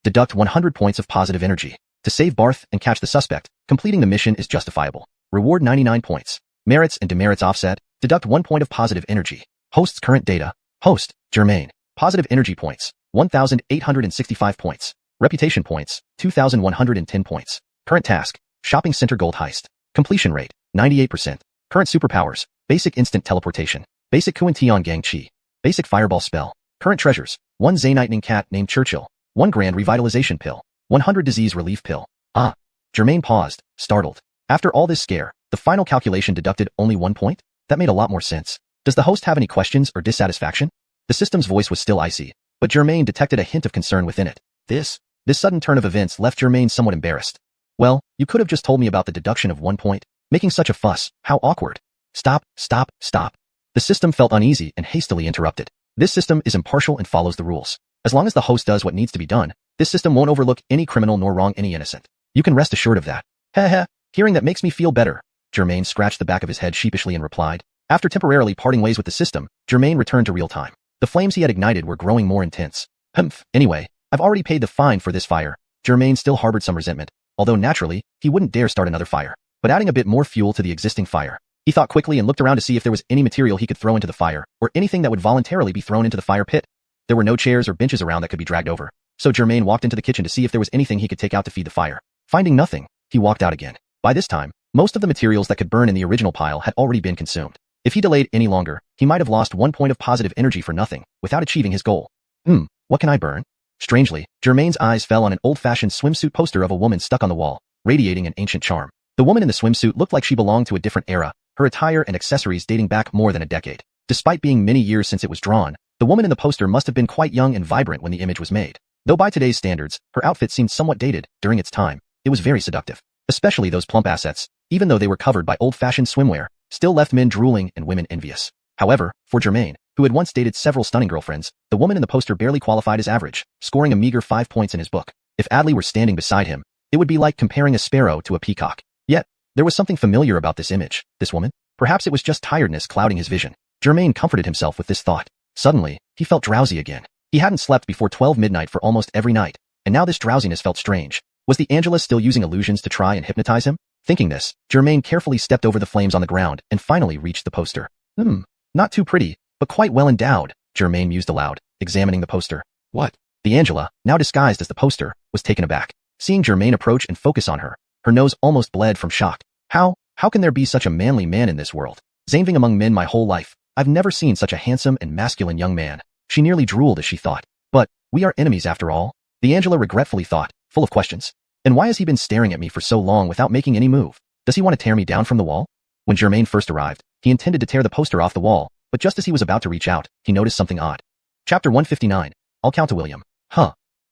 Deduct 100 points of positive energy. To save Barth and catch the suspect, completing the mission is justifiable. Reward 99 points. Merits and demerits offset. Deduct 1 point of positive energy. Host's current data. Host, Germain. Positive energy points, 1,865 points. Reputation points, 2,110 points. Current task, shopping center gold heist. Completion rate, 98%. Current superpowers, basic instant teleportation. Basic Kuan Gang Chi. Basic fireball spell. Current treasures, 1 Zaynightening cat named Churchill. 1 grand revitalization pill. 100 disease relief pill. Ah. Germain paused, startled. After all this scare, the final calculation deducted only 1 point? That made a lot more sense. Does the host have any questions or dissatisfaction? The system's voice was still icy, but Germain detected a hint of concern within it. This sudden turn of events left Germain somewhat embarrassed. "Well, you could have just told me about the deduction of 1 point. Making such a fuss, how awkward." Stop. The system felt uneasy and hastily interrupted. "This system is impartial and follows the rules. As long as the host does what needs to be done, this system won't overlook any criminal nor wrong any innocent. You can rest assured of that." Heh, hearing that makes me feel better. Germain scratched the back of his head sheepishly and replied. After temporarily parting ways with the system, Germain returned to real time. The flames he had ignited were growing more intense. Anyway, I've already paid the fine for this fire. Germain still harbored some resentment, although naturally, he wouldn't dare start another fire. But adding a bit more fuel to the existing fire, he thought quickly and looked around to see if there was any material he could throw into the fire, or anything that would voluntarily be thrown into the fire pit. There were no chairs or benches around that could be dragged over, so Germain walked into the kitchen to see if there was anything he could take out to feed the fire. Finding nothing, he walked out again. By this time, most of the materials that could burn in the original pile had already been consumed. If he delayed any longer, he might have lost 1 point of positive energy for nothing, without achieving his goal. What can I burn? Strangely, Germain's eyes fell on an old-fashioned swimsuit poster of a woman stuck on the wall, radiating an ancient charm. The woman in the swimsuit looked like she belonged to a different era, her attire and accessories dating back more than a decade. Despite being many years since it was drawn, the woman in the poster must have been quite young and vibrant when the image was made. Though by today's standards, her outfit seemed somewhat dated. During its time, it was very seductive. Especially those plump assets, even though they were covered by old-fashioned swimwear, still left men drooling and women envious. However, for Germain, who had once dated several stunning girlfriends, the woman in the poster barely qualified as average, scoring a meager 5 points in his book. If Adley were standing beside him, it would be like comparing a sparrow to a peacock. Yet, there was something familiar about this image, this woman. Perhaps it was just tiredness clouding his vision. Germain comforted himself with this thought. Suddenly, he felt drowsy again. He hadn't slept before 12 midnight for almost every night, and now this drowsiness felt strange. Was the Angela still using illusions to try and hypnotize him? Thinking this, Germain carefully stepped over the flames on the ground and finally reached the poster. Not too pretty, but quite well endowed, Germain mused aloud, examining the poster. What? The Angela, now disguised as the poster, was taken aback. Seeing Germain approach and focus on her, her nose almost bled from shock. How can there be such a manly man in this world? Zanving among men my whole life, I've never seen such a handsome and masculine young man. She nearly drooled as she thought. But, we are enemies after all? The Angela regretfully thought, full of questions. And why has he been staring at me for so long without making any move? Does he want to tear me down from the wall? When Germain first arrived, he intended to tear the poster off the wall, but just as he was about to reach out, he noticed something odd. Chapter 159. I'll count to William.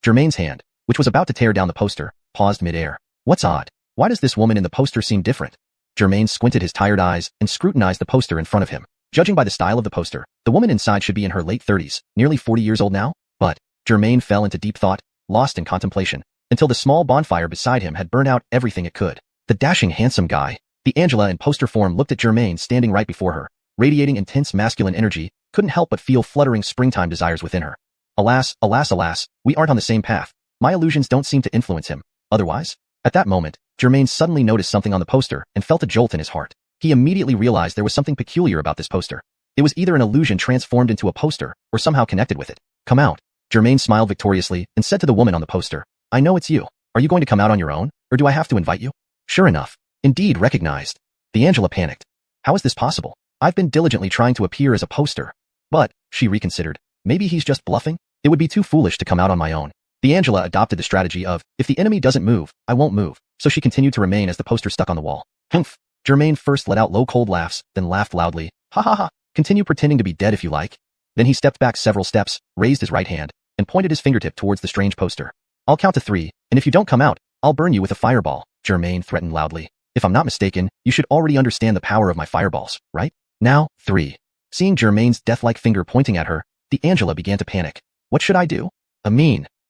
Germain's hand, which was about to tear down the poster, paused mid-air. What's odd? Why does this woman in the poster seem different? Germain squinted his tired eyes and scrutinized the poster in front of him. Judging by the style of the poster, the woman inside should be in her late 30s, nearly 40 years old now. But, Germain fell into deep thought, lost in contemplation, until the small bonfire beside him had burned out everything it could. The dashing handsome guy. The Angela in poster form looked at Germain standing right before her, radiating intense masculine energy, couldn't help but feel fluttering springtime desires within her. Alas, alas, alas, we aren't on the same path. My illusions don't seem to influence him. Otherwise? At that moment, Germain suddenly noticed something on the poster and felt a jolt in his heart. He immediately realized there was something peculiar about this poster. It was either an illusion transformed into a poster, or somehow connected with it. Come out. Germain smiled victoriously and said to the woman on the poster, I know it's you. Are you going to come out on your own, or do I have to invite you? Sure enough. Indeed recognized. The Angela panicked. How is this possible? I've been diligently trying to appear as a poster. But, she reconsidered, maybe he's just bluffing? It would be too foolish to come out on my own. The Angela adopted the strategy of, if the enemy doesn't move, I won't move, so she continued to remain as the poster stuck on the wall. Humph. Germain first let out low cold laughs, then laughed loudly. Ha ha ha. Continue pretending to be dead if you like. Then he stepped back several steps, raised his right hand, and pointed his fingertip towards the strange poster. I'll count to 3, and if you don't come out, I'll burn you with a fireball, Germain threatened loudly. If I'm not mistaken, you should already understand the power of my fireballs, right? Now, 3. Seeing Germain's death-like finger pointing at her, the Angela began to panic. What should I do?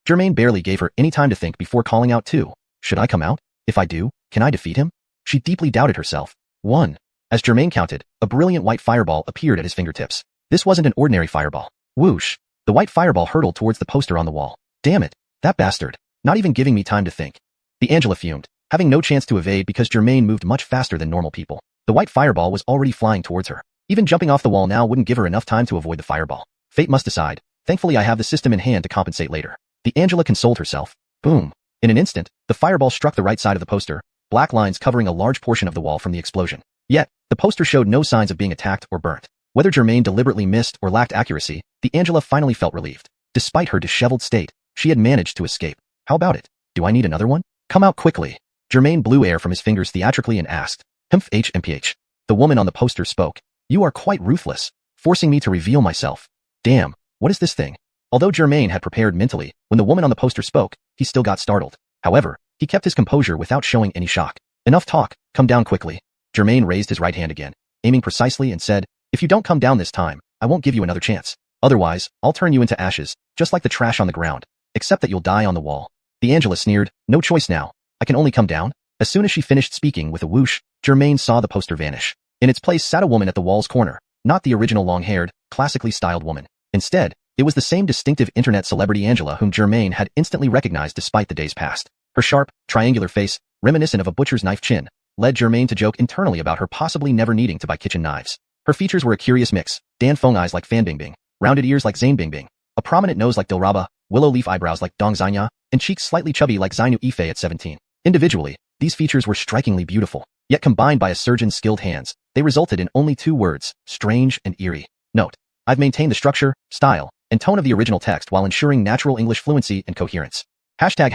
Germain barely gave her any time to think before calling out 2. Should I come out? If I do, can I defeat him? She deeply doubted herself. 1. As Germain counted, a brilliant white fireball appeared at his fingertips. This wasn't an ordinary fireball. Whoosh! The white fireball hurtled towards the poster on the wall. Damn it! That bastard! Not even giving me time to think. The Angela fumed, having no chance to evade because Germain moved much faster than normal people. The white fireball was already flying towards her. Even jumping off the wall now wouldn't give her enough time to avoid the fireball. Fate must decide. Thankfully I have the system in hand to compensate later. The Angela consoled herself. Boom! In an instant, the fireball struck the right side of the poster, black lines covering a large portion of the wall from the explosion. Yet, the poster showed no signs of being attacked or burnt. Whether Germain deliberately missed or lacked accuracy, the Angela finally felt relieved. Despite her disheveled state, she had managed to escape. How about it? Do I need another one? Come out quickly. Germain blew air from his fingers theatrically and asked. HMPH. The woman on the poster spoke. You are quite ruthless, forcing me to reveal myself. Damn, what is this thing? Although Germain had prepared mentally, when the woman on the poster spoke, he still got startled. However, he kept his composure without showing any shock. Enough talk, come down quickly. Germain raised his right hand again, aiming precisely and said, if you don't come down this time, I won't give you another chance. Otherwise, I'll turn you into ashes, just like the trash on the ground, except that you'll die on the wall. The Angela sneered, no choice now. I can only come down. As soon as she finished speaking with a whoosh, Germain saw the poster vanish. In its place sat a woman at the wall's corner, not the original long-haired, classically styled woman. Instead, it was the same distinctive internet celebrity Angela whom Germain had instantly recognized despite the days past. Her sharp, triangular face, reminiscent of a butcher's knife chin, led Germain to joke internally about her possibly never needing to buy kitchen knives. Her features were a curious mix, Dan Feng eyes like Fan Bingbing, rounded ears like Zane Bingbing, a prominent nose like Dilraba, willow leaf eyebrows like Dong Xia, and cheeks slightly chubby like Zainu Ife at 17. Individually, these features were strikingly beautiful, yet combined by a surgeon's skilled hands, they resulted in only 2 words, strange and eerie. Note: I've maintained the structure, style, and tone of the original text while ensuring natural English fluency and coherence. Hashtag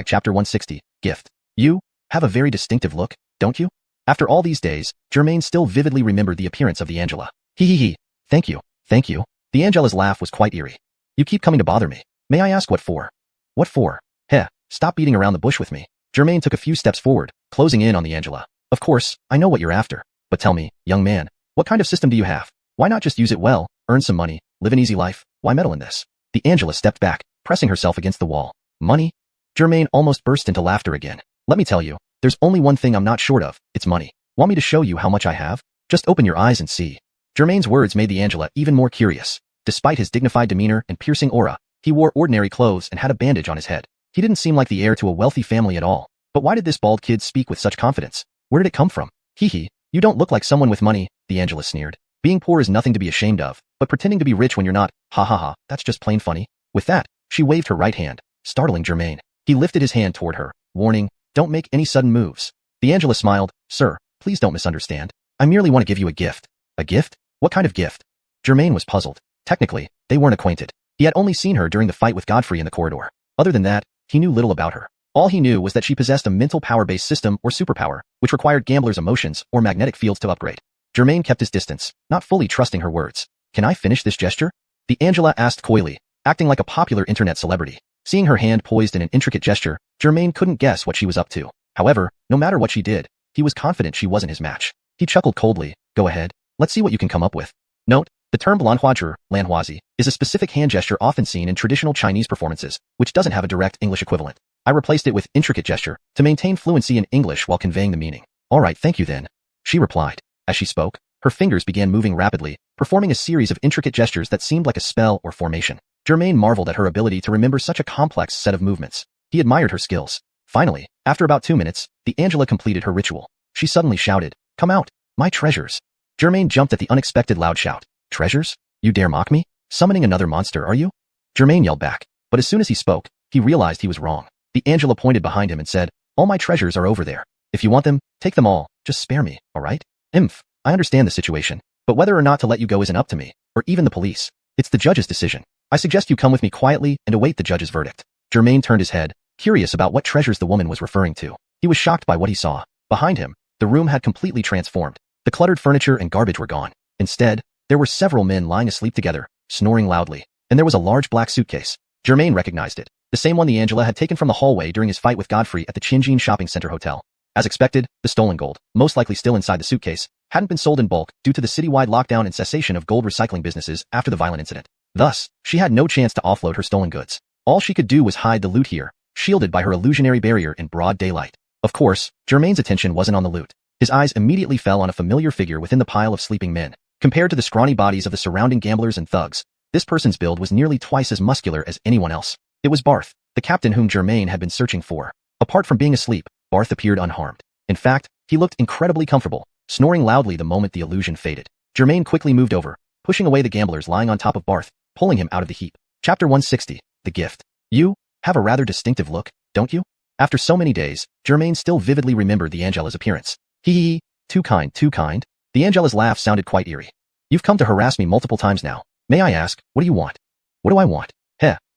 chapter 160, gift. You, have a very distinctive look, don't you? After all these days, Germain still vividly remembered the appearance of the Angela. He. Thank you, thank you. The Angela's laugh was quite eerie. You keep coming to bother me. May I ask what for? What for? Heh, stop beating around the bush with me. Germain took a few steps forward, closing in on the Angela. Of course, I know what you're after. But tell me, young man, what kind of system do you have? Why not just use it well, earn some money, live an easy life? Why meddle in this? The Angela stepped back, pressing herself against the wall. Money? Germain almost burst into laughter again. Let me tell you, there's only one thing I'm not short of, it's money. Want me to show you how much I have? Just open your eyes and see. Germain's words made the Angela even more curious. Despite his dignified demeanor and piercing aura, he wore ordinary clothes and had a bandage on his head. He didn't seem like the heir to a wealthy family at all. But why did this bald kid speak with such confidence? Where did it come from? You don't look like someone with money, the Angela sneered. Being poor is nothing to be ashamed of, but pretending to be rich when you're not, ha, that's just plain funny. With that, she waved her right hand, startling Germain. He lifted his hand toward her, warning, don't make any sudden moves. The Angela smiled, sir, please don't misunderstand. I merely want to give you a gift. A gift? What kind of gift? Germain was puzzled. Technically, they weren't acquainted. He had only seen her during the fight with Godfrey in the corridor. Other than that, he knew little about her. All he knew was that she possessed a mental power-based system or superpower, which required gamblers' emotions or magnetic fields to upgrade. Germain kept his distance, not fully trusting her words. Can I finish this gesture? The Angela asked coyly, acting like a popular internet celebrity. Seeing her hand poised in an intricate gesture, Germain couldn't guess what she was up to. However, no matter what she did, he was confident she wasn't his match. He chuckled coldly, go ahead, let's see what you can come up with. Note, the term lanhuazi is a specific hand gesture often seen in traditional Chinese performances, which doesn't have a direct English equivalent. I replaced it with intricate gesture to maintain fluency in English while conveying the meaning. All right, thank you then. She replied. As she spoke, her fingers began moving rapidly, performing a series of intricate gestures that seemed like a spell or formation. Germain marveled at her ability to remember such a complex set of movements. He admired her skills. Finally, after about 2 minutes, the Angela completed her ritual. She suddenly shouted, come out, my treasures. Germain jumped at the unexpected loud shout. Treasures? You dare mock me? Summoning another monster, are you? Germain yelled back, but as soon as he spoke, he realized he was wrong. The Angela pointed behind him and said, all my treasures are over there. If you want them, take them all, just spare me, alright? I understand the situation, but whether or not to let you go isn't up to me, or even the police. It's the judge's decision. I suggest you come with me quietly and await the judge's verdict. Germain turned his head, curious about what treasures the woman was referring to. He was shocked by what he saw. Behind him, the room had completely transformed. The cluttered furniture and garbage were gone. Instead, there were several men lying asleep together, snoring loudly, and there was a large black suitcase. Germain recognized it, the same one the Angela had taken from the hallway during his fight with Godfrey at the Xiuxian shopping center hotel. As expected, the stolen gold, most likely still inside the suitcase, hadn't been sold in bulk due to the citywide lockdown and cessation of gold recycling businesses after the violent incident. Thus, she had no chance to offload her stolen goods. All she could do was hide the loot here, shielded by her illusionary barrier in broad daylight. Of course, Germain's attention wasn't on the loot. His eyes immediately fell on a familiar figure within the pile of sleeping men. Compared to the scrawny bodies of the surrounding gamblers and thugs, this person's build was nearly twice as muscular as anyone else. It was Barth, the captain whom Germain had been searching for. Apart from being asleep, Barth appeared unharmed. In fact, he looked incredibly comfortable, snoring loudly the moment the illusion faded. Germain quickly moved over, pushing away the gamblers lying on top of Barth, pulling him out of the heap. Chapter 160, The Gift. You have a rather distinctive look, don't you? After so many days, Germain still vividly remembered the Angela's appearance. Too kind, too kind. The Angela's laugh sounded quite eerie. You've come to harass me multiple times now. May I ask, what do you want? What do I want?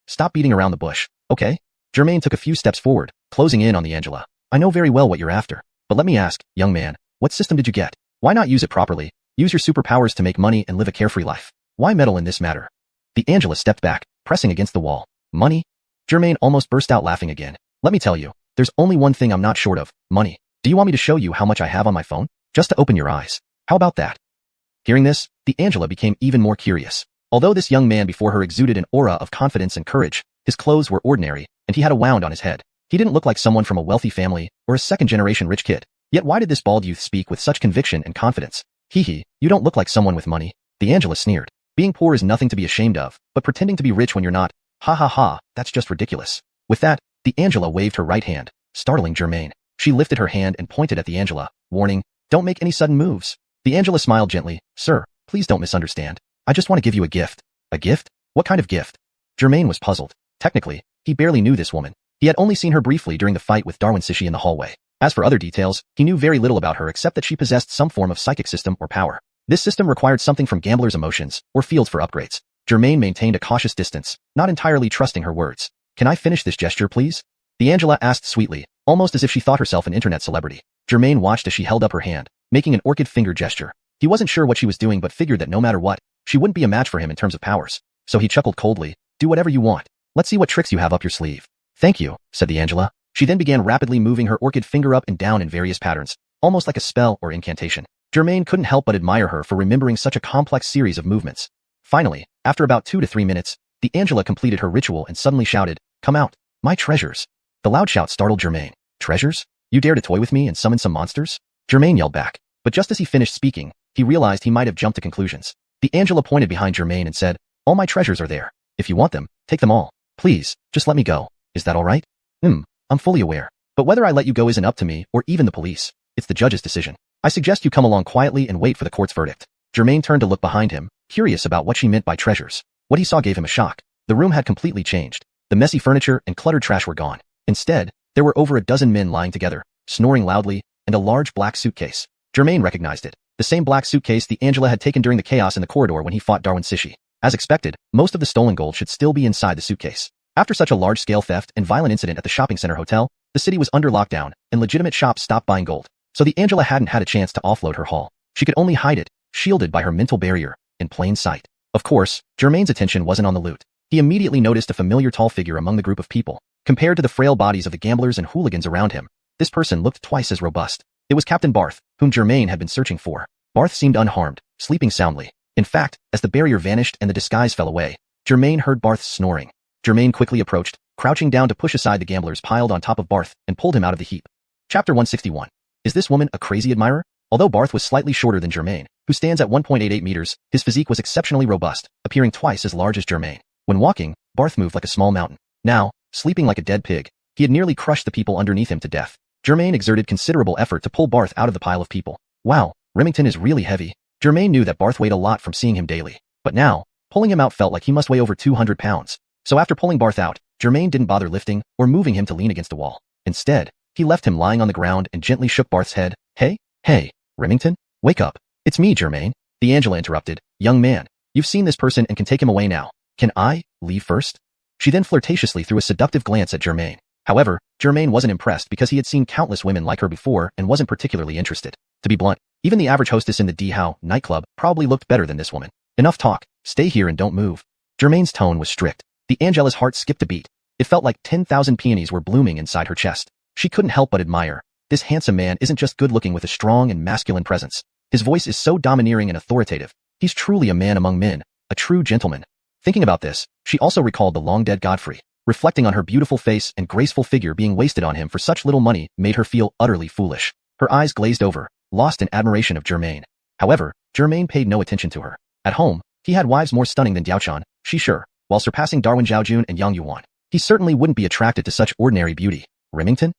Stop beating around the bush, okay? Germain took a few steps forward, closing in on the Angela. I know very well what you're after. But let me ask, young man, what system did you get? Why not use it properly? Use your superpowers to make money and live a carefree life. Why meddle in this matter? The Angela stepped back, pressing against the wall. Money? Germain almost burst out laughing again. Let me tell you, there's only one thing I'm not short of, money. Do you want me to show you how much I have on my phone? Just to open your eyes. How about that? Hearing this, the Angela became even more curious. Although this young man before her exuded an aura of confidence and courage, his clothes were ordinary, and he had a wound on his head. He didn't look like someone from a wealthy family or a second-generation rich kid. Yet why did this bald youth speak with such conviction and confidence? You don't look like someone with money. The Angela sneered. Being poor is nothing to be ashamed of, but pretending to be rich when you're not, ha, that's just ridiculous. With that, the Angela waved her right hand, startling Germain. She lifted her hand and pointed at the Angela, warning, don't make any sudden moves. The Angela smiled gently. Sir, please don't misunderstand. I just want to give you a gift. A gift? What kind of gift? Germain was puzzled. Technically, he barely knew this woman. He had only seen her briefly during the fight with Darwin Sishi in the hallway. As for other details, he knew very little about her except that she possessed some form of psychic system or power. This system required something from gamblers' emotions or fields for upgrades. Germain maintained a cautious distance, not entirely trusting her words. Can I finish this gesture, please? The Angela asked sweetly, almost as if she thought herself an internet celebrity. Germain watched as she held up her hand, making an orchid finger gesture. He wasn't sure what she was doing but figured that no matter what, she wouldn't be a match for him in terms of powers. So he chuckled coldly. Do whatever you want. Let's see what tricks you have up your sleeve. Thank you, said the Angela. She then began rapidly moving her orchid finger up and down in various patterns, almost like a spell or incantation. Germain couldn't help but admire her for remembering such a complex series of movements. Finally, after about 2 to 3 minutes, the Angela completed her ritual and suddenly shouted, "Come out, my treasures." The loud shout startled Germain. Treasures? You dare to toy with me and summon some monsters? Germain yelled back. But just as he finished speaking, he realized he might have jumped to conclusions. The Angela pointed behind Germain and said, "All my treasures are there. If you want them, take them all. Please, just let me go. Is that all right?" I'm fully aware. But whether I let you go isn't up to me or even the police. It's the judge's decision. I suggest you come along quietly and wait for the court's verdict. Germain turned to look behind him, curious about what she meant by treasures. What he saw gave him a shock. The room had completely changed. The messy furniture and cluttered trash were gone. Instead, there were over a dozen men lying together, snoring loudly, and a large black suitcase. Germain recognized it. The same black suitcase the Angela had taken during the chaos in the corridor when he fought Darwin Sishi. As expected, most of the stolen gold should still be inside the suitcase. After such a large-scale theft and violent incident at the shopping center hotel, the city was under lockdown, and legitimate shops stopped buying gold. So the Angela hadn't had a chance to offload her haul. She could only hide it, shielded by her mental barrier, in plain sight. Of course, Germain's attention wasn't on the loot. He immediately noticed a familiar tall figure among the group of people. Compared to the frail bodies of the gamblers and hooligans around him, this person looked twice as robust. It was Captain Barth, whom Germain had been searching for. Barth seemed unharmed, sleeping soundly. In fact, as the barrier vanished and the disguise fell away, Germain heard Barth's snoring. Germain quickly approached, crouching down to push aside the gamblers piled on top of Barth and pulled him out of the heap. Chapter 161. Is this woman a crazy admirer? Although Barth was slightly shorter than Germain, who stands at 1.88 meters, his physique was exceptionally robust, appearing twice as large as Germain. When walking, Barth moved like a small mountain. Now, sleeping like a dead pig, he had nearly crushed the people underneath him to death. Germain exerted considerable effort to pull Barth out of the pile of people. Wow, Remington is really heavy. Germain knew that Barth weighed a lot from seeing him daily. But now, pulling him out felt like he must weigh over 200 pounds. So after pulling Barth out, Germain didn't bother lifting or moving him to lean against a wall. Instead, he left him lying on the ground and gently shook Barth's head. Hey, Remington, wake up. It's me, Germain. The Angela interrupted. Young man, you've seen this person and can take him away now. Can I leave first? She then flirtatiously threw a seductive glance at Germain. However, Germain wasn't impressed because he had seen countless women like her before and wasn't particularly interested. To be blunt, even the average hostess in the D-How nightclub probably looked better than this woman. Enough talk. Stay here and don't move. Germain's tone was strict. The Angela's heart skipped a beat. It felt like 10,000 peonies were blooming inside her chest. She couldn't help but admire. This handsome man isn't just good-looking with a strong and masculine presence. His voice is so domineering and authoritative. He's truly a man among men, a true gentleman. Thinking about this, she also recalled the long-dead Godfrey. Reflecting on her beautiful face and graceful figure being wasted on him for such little money made her feel utterly foolish. Her eyes glazed over, lost in admiration of Germain. However, Germain paid no attention to her. At home, he had wives more stunning than Diaochan, sure, while surpassing Darwin Zhaojun and Yang Yuan. He certainly wouldn't be attracted to such ordinary beauty. Remington?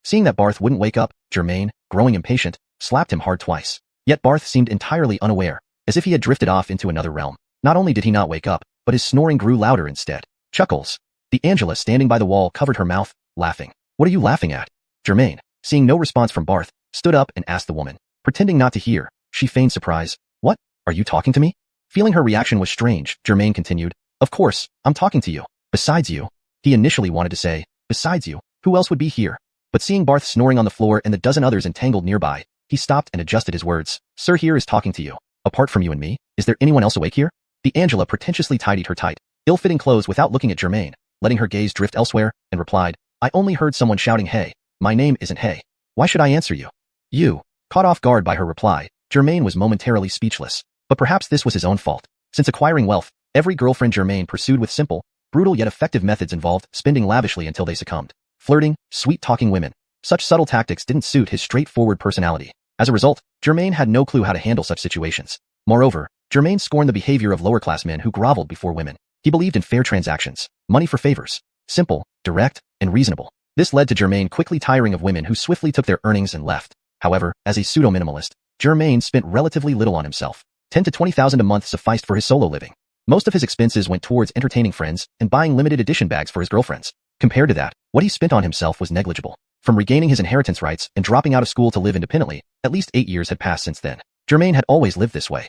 Seeing that Barth wouldn't wake up, Germain, growing impatient, slapped him hard twice. Yet Barth seemed entirely unaware, as if he had drifted off into another realm. Not only did he not wake up, but his snoring grew louder instead. Chuckles. The Angela standing by the wall covered her mouth, laughing. What are you laughing at? Germain, seeing no response from Barth, stood up and asked the woman. Pretending not to hear, she feigned surprise. What? Are you talking to me? Feeling her reaction was strange, Germain continued. Of course, I'm talking to you. Besides you. He initially wanted to say, besides you, who else would be here? But seeing Barth snoring on the floor and the dozen others entangled nearby, he stopped and adjusted his words. Sir here is talking to you. Apart from you and me, is there anyone else awake here? The Angela pretentiously tidied her tight, ill-fitting clothes without looking at Germain, letting her gaze drift elsewhere, and replied, I only heard someone shouting hey. My name isn't Hey. Why should I answer you? You. Caught off guard by her reply, Germain was momentarily speechless. But perhaps this was his own fault. Since acquiring wealth, every girlfriend Germain pursued with simple, brutal yet effective methods involved spending lavishly until they succumbed. Flirting, sweet-talking women. Such subtle tactics didn't suit his straightforward personality. As a result, Germain had no clue how to handle such situations. Moreover, Germain scorned the behavior of lower-class men who groveled before women. He believed in fair transactions, money for favors. Simple, direct, and reasonable. This led to Germain quickly tiring of women who swiftly took their earnings and left. However, as a pseudo-minimalist, Germain spent relatively little on himself. 10 to 20,000 a month sufficed for his solo living. Most of his expenses went towards entertaining friends and buying limited edition bags for his girlfriends. Compared to that, what he spent on himself was negligible. From regaining his inheritance rights and dropping out of school to live independently, at least 8 years had passed since then. Germain had always lived this way.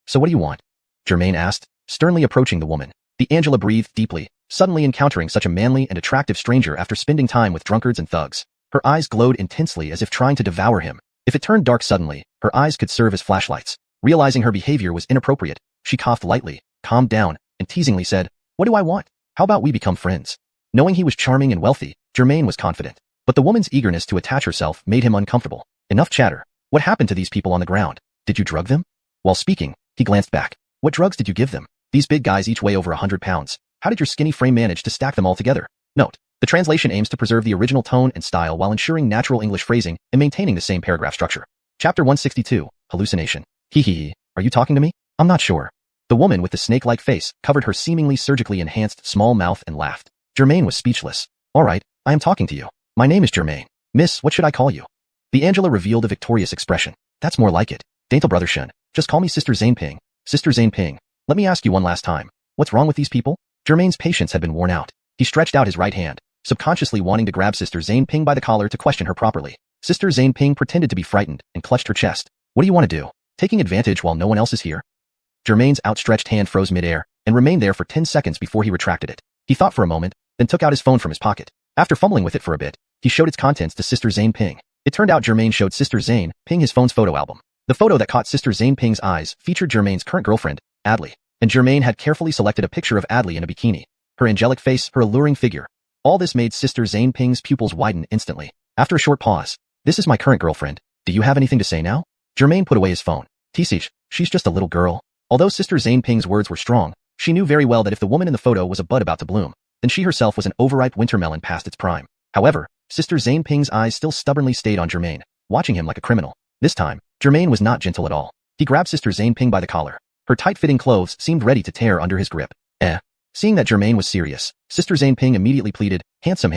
So what do you want? Germain asked, sternly approaching the woman. The Angela breathed deeply, suddenly encountering such a manly and attractive stranger after spending time with drunkards and thugs. Her eyes glowed intensely as if trying to devour him. If it turned dark suddenly, her eyes could serve as flashlights. Realizing her behavior was inappropriate, she coughed lightly, calmed down, and teasingly said, "What do I want? How about we become friends?" Knowing he was charming and wealthy, Germain was confident. But the woman's eagerness to attach herself made him uncomfortable. Enough chatter. What happened to these people on the ground? Did you drug them? While speaking, he glanced back. What drugs did you give them? These big guys each weigh over 100 pounds. How did your skinny frame manage to stack them all together? Note: the translation aims to preserve the original tone and style while ensuring natural English phrasing and maintaining the same paragraph structure. Chapter 162, Hallucination. Hee. Are you talking to me? I'm not sure. The woman with the snake-like face covered her seemingly surgically enhanced small mouth and laughed. Germain was speechless. All right, I am talking to you. My name is Germain. Miss, what should I call you? The Angela revealed a victorious expression. That's more like it. Dainty brother Shen. Just call me Sister Zane. Sister Zane. Let me ask you one last time. What's wrong with these people? Germain's patience had been worn out. He stretched out his right hand, subconsciously wanting to grab Sister Zane by the collar to question her properly. Sister Zane pretended to be frightened and clutched her chest. What do you want to do? Taking advantage while no one else is here? Germain's outstretched hand froze midair and remained there for 10 seconds before he retracted it. He thought for a moment, then took out his phone from his pocket. After fumbling with it for a bit, he showed its contents to Sister Zane. It turned out Germain showed Sister Zane his phone's photo album. The photo that caught Sister Zane's eyes featured Germain's current girlfriend, Adley, and Germain had carefully selected a picture of Adley in a bikini. Her angelic face, her alluring figure. All this made Sister Zane's pupils widen instantly. After a short pause, "This is my current girlfriend. Do you have anything to say now?" Germain put away his phone. "Tisich, she's just a little girl." Although Sister Zane's words were strong, she knew very well that if the woman in the photo was a bud about to bloom, then she herself was an overripe wintermelon past its prime. However, Sister Zane's eyes still stubbornly stayed on Germain, watching him like a criminal. This time, Germain was not gentle at all. He grabbed Sister Zane by the collar. Her tight-fitting clothes seemed ready to tear under his grip. Seeing that Germain was serious, Sister Zane immediately pleaded, handsome.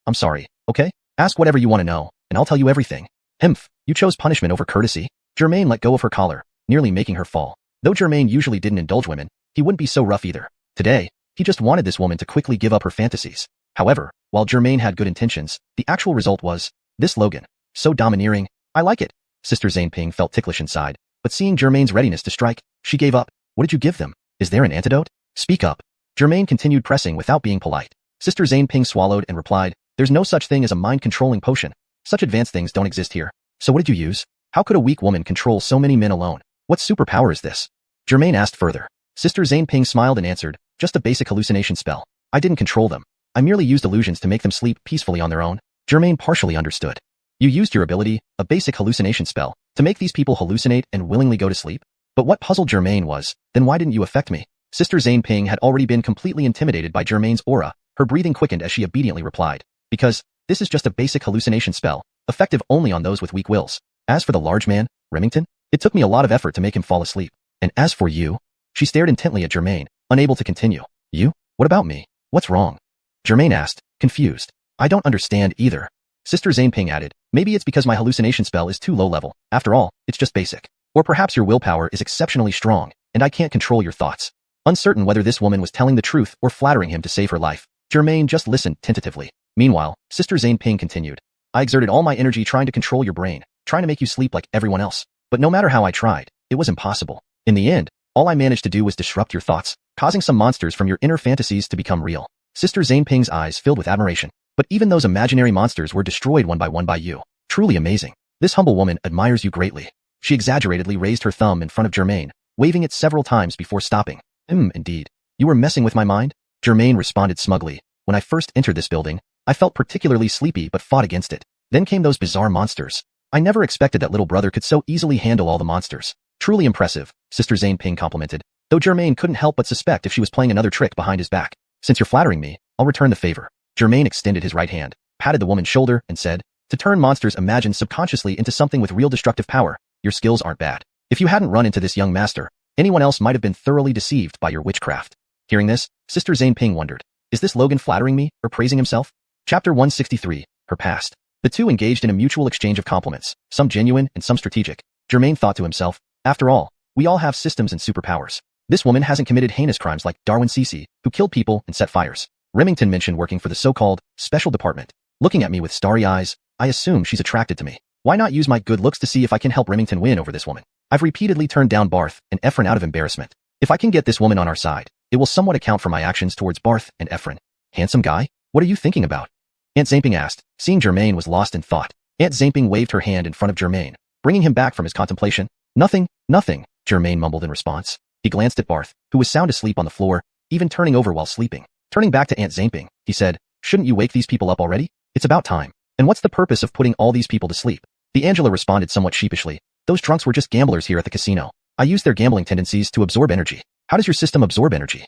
I'm sorry, okay? Ask whatever you want to know, and I'll tell you everything." "Humph, you chose punishment over courtesy." Germain let go of her collar, nearly making her fall. Though Germain usually didn't indulge women, he wouldn't be so rough either. Today, he just wanted this woman to quickly give up her fantasies. However, while Germain had good intentions, the actual result was, this Logan. So domineering. "I like it." Sister Zane felt ticklish inside, but seeing Germain's readiness to strike, she gave up. "What did you give them? Is there an antidote? Speak up." Germain continued pressing without being polite. Sister Zane swallowed and replied, "There's no such thing as a mind-controlling potion. Such advanced things don't exist here." "So what did you use? How could a weak woman control so many men alone? What superpower is this?" Germain asked further. Sister Zane smiled and answered, "Just a basic hallucination spell. I didn't control them. I merely used illusions to make them sleep peacefully on their own." Germain partially understood. "You used your ability, a basic hallucination spell, to make these people hallucinate and willingly go to sleep?" But what puzzled Germain was, then why didn't you affect me? Sister Zane had already been completely intimidated by Germain's aura. Her breathing quickened as she obediently replied, "Because this is just a basic hallucination spell, effective only on those with weak wills. As for the large man, Remington, it took me a lot of effort to make him fall asleep. And as for you..." She stared intently at Germain, unable to continue. "You? What about me? What's wrong?" Germain asked, confused. "I don't understand either." Sister Zane added, "Maybe it's because my hallucination spell is too low level. After all, it's just basic. Or perhaps your willpower is exceptionally strong, and I can't control your thoughts." Uncertain whether this woman was telling the truth or flattering him to save her life, Germain just listened tentatively. Meanwhile, Sister Zane continued, "I exerted all my energy trying to control your brain, trying to make you sleep like everyone else. But no matter how I tried, it was impossible. In the end, all I managed to do was disrupt your thoughts, causing some monsters from your inner fantasies to become real." Sister Zane's eyes filled with admiration. "But even those imaginary monsters were destroyed one by you. Truly amazing. This humble woman admires you greatly." She exaggeratedly raised her thumb in front of Germain, waving it several times before stopping. Indeed. You were messing with my mind?" Germain responded smugly. "When I first entered this building, I felt particularly sleepy but fought against it. Then came those bizarre monsters. I never expected that little brother could so easily handle all the monsters." "Truly impressive," Sister Zane complimented, though Germain couldn't help but suspect if she was playing another trick behind his back. "Since you're flattering me, I'll return the favor." Germain extended his right hand, patted the woman's shoulder, and said, "To turn monsters imagined subconsciously into something with real destructive power, your skills aren't bad. If you hadn't run into this young master, anyone else might have been thoroughly deceived by your witchcraft." Hearing this, Sister Zane wondered, is this Logan flattering me or praising himself? Chapter 163, Her Past. The two engaged in a mutual exchange of compliments, some genuine and some strategic. Germain thought to himself, after all, we all have systems and superpowers. This woman hasn't committed heinous crimes like Darwin Cece, who killed people and set fires. Remington mentioned working for the so-called special department. Looking at me with starry eyes, I assume she's attracted to me. Why not use my good looks to see if I can help Remington win over this woman? I've repeatedly turned down Barth and Efren out of embarrassment. If I can get this woman on our side, It will somewhat account for my actions towards Barth and Ephraim. Handsome guy? What are you thinking about? Aunt Zamping asked, seeing Germain was lost in thought. Aunt Zamping waved her hand in front of Germain, bringing him back from his contemplation. Nothing, nothing, Germain mumbled in response. He glanced at Barth, who was sound asleep on the floor, even turning over while sleeping. Turning back to Aunt Zamping, he said, shouldn't you wake these people up already? It's about time. And what's the purpose of putting all these people to sleep? The Angela responded somewhat sheepishly. Those drunks were just gamblers here at the casino. I used their gambling tendencies to absorb energy. How does your system absorb energy?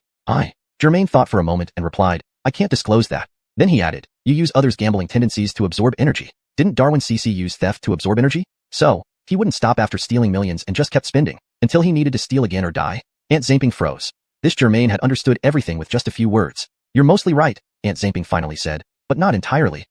Germain thought for a moment and replied, I can't disclose that. Then he added, you use others' gambling tendencies to absorb energy. Didn't Darwin CC use theft to absorb energy? So, he wouldn't stop after stealing millions and just kept spending, until he needed to steal again or die? Aunt Zamping froze. This Germain had understood everything with just a few words. You're mostly right, Aunt Zamping finally said, but not entirely.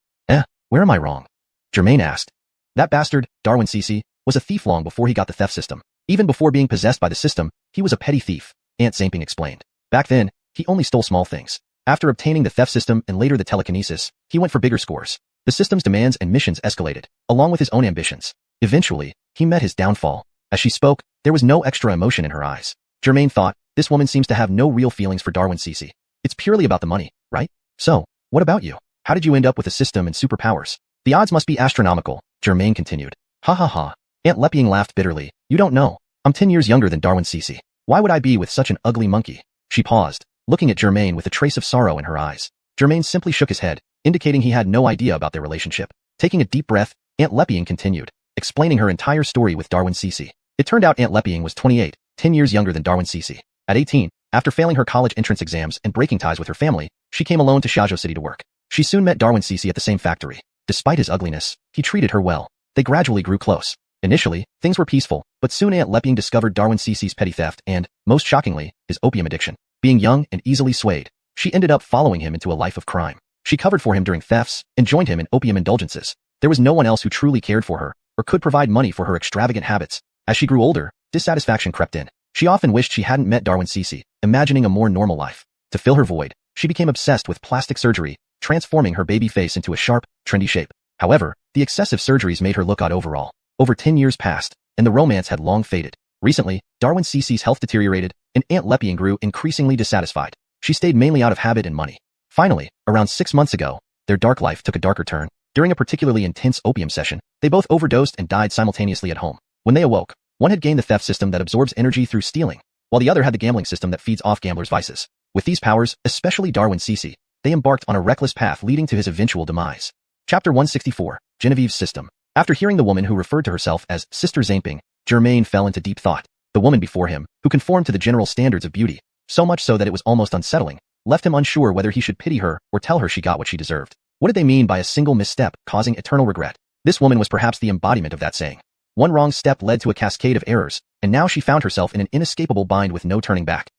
Where am I wrong? Germain asked. That bastard, Darwin CC, was a thief long before he got the theft system. Even before being possessed by the system, he was a petty thief, Aunt Zamping explained. Back then, he only stole small things. After obtaining the theft system and later the telekinesis, he went for bigger scores. The system's demands and missions escalated, along with his own ambitions. Eventually, he met his downfall. As she spoke, there was no extra emotion in her eyes. Germain thought, this woman seems to have no real feelings for Darwin CC. It's purely about the money, right? So, what about you? How did you end up with a system and superpowers? The odds must be astronomical, Germain continued. Ha ha ha. Aunt Leping laughed bitterly. You don't know. I'm 10 years younger than Darwin CC. Why would I be with such an ugly monkey? She paused, looking at Germain with a trace of sorrow in her eyes. Germain simply shook his head, indicating he had no idea about their relationship. Taking a deep breath, Aunt Leping continued, explaining her entire story with Darwin CC. It turned out Aunt Leping was 28, 10 years younger than Darwin CC. At 18, after failing her college entrance exams and breaking ties with her family, she came alone to Xiaozhou City to work. She soon met Darwin CC at the same factory. Despite his ugliness, he treated her well. They gradually grew close. Initially, things were peaceful, but soon Aunt Leping discovered Darwin CC's petty theft and, most shockingly, his opium addiction. Being young and easily swayed, she ended up following him into a life of crime. She covered for him during thefts and joined him in opium indulgences. There was no one else who truly cared for her or could provide money for her extravagant habits. As she grew older, dissatisfaction crept in. She often wished she hadn't met Darwin CC, imagining a more normal life. To fill her void, she became obsessed with plastic surgery, transforming her baby face into a sharp, trendy shape. However, the excessive surgeries made her look odd overall. Over 10 years passed, and the romance had long faded. Recently, Darwin CC's health deteriorated, and Aunt Leping grew increasingly dissatisfied. She stayed mainly out of habit and money. Finally, around 6 months ago, their dark life took a darker turn. During a particularly intense opium session, they both overdosed and died simultaneously at home. When they awoke, one had gained the theft system that absorbs energy through stealing, while the other had the gambling system that feeds off gamblers' vices. With these powers, especially Darwin CC, they embarked on a reckless path leading to his eventual demise. Chapter 164, Genevieve's System. After hearing the woman who referred to herself as Sister Zamping, Germain fell into deep thought. The woman before him, who conformed to the general standards of beauty, so much so that it was almost unsettling, left him unsure whether he should pity her or tell her she got what she deserved. What did they mean by a single misstep causing eternal regret? This woman was perhaps the embodiment of that saying. One wrong step led to a cascade of errors, and now she found herself in an inescapable bind with no turning back.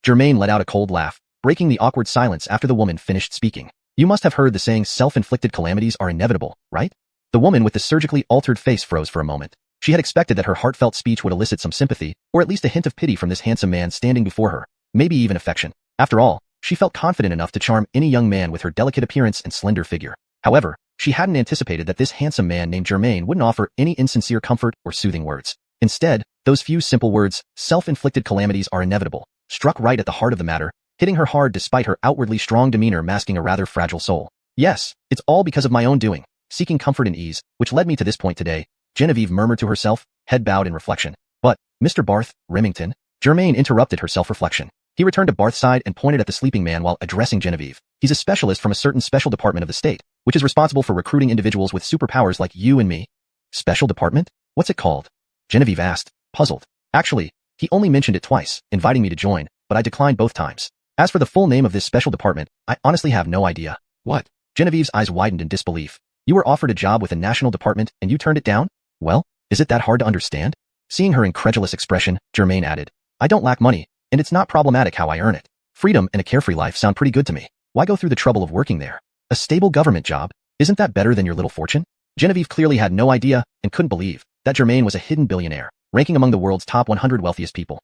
Germain let out a cold laugh, breaking the awkward silence after the woman finished speaking. You must have heard the saying self-inflicted calamities are inevitable, right? The woman with the surgically altered face froze for a moment. She had expected that her heartfelt speech would elicit some sympathy, or at least a hint of pity from this handsome man standing before her, maybe even affection. After all, she felt confident enough to charm any young man with her delicate appearance and slender figure. However, she hadn't anticipated that this handsome man named Germain wouldn't offer any insincere comfort or soothing words. Instead, those few simple words, self-inflicted calamities are inevitable, struck right at the heart of the matter, hitting her hard despite her outwardly strong demeanor masking a rather fragile soul. Yes, it's all because of my own doing, seeking comfort and ease, which led me to this point today, Genevieve murmured to herself, head bowed in reflection. But, Mr. Barth, Remington? Germain interrupted her self-reflection. He returned to Barth's side and pointed at the sleeping man while addressing Genevieve. He's a specialist from a certain special department of the state, which is responsible for recruiting individuals with superpowers like you and me. Special department? What's it called? Genevieve asked, puzzled. Actually, he only mentioned it twice, inviting me to join, but I declined both times. As for the full name of this special department, I honestly have no idea. What? Genevieve's eyes widened in disbelief. You were offered a job with a national department and you turned it down? Well, is it that hard to understand? Seeing her incredulous expression, Germain added, I don't lack money, and it's not problematic how I earn it. Freedom and a carefree life sound pretty good to me. Why go through the trouble of working there? A stable government job? Isn't that better than your little fortune? Genevieve clearly had no idea and couldn't believe that Germain was a hidden billionaire, ranking among the world's top 100 wealthiest people.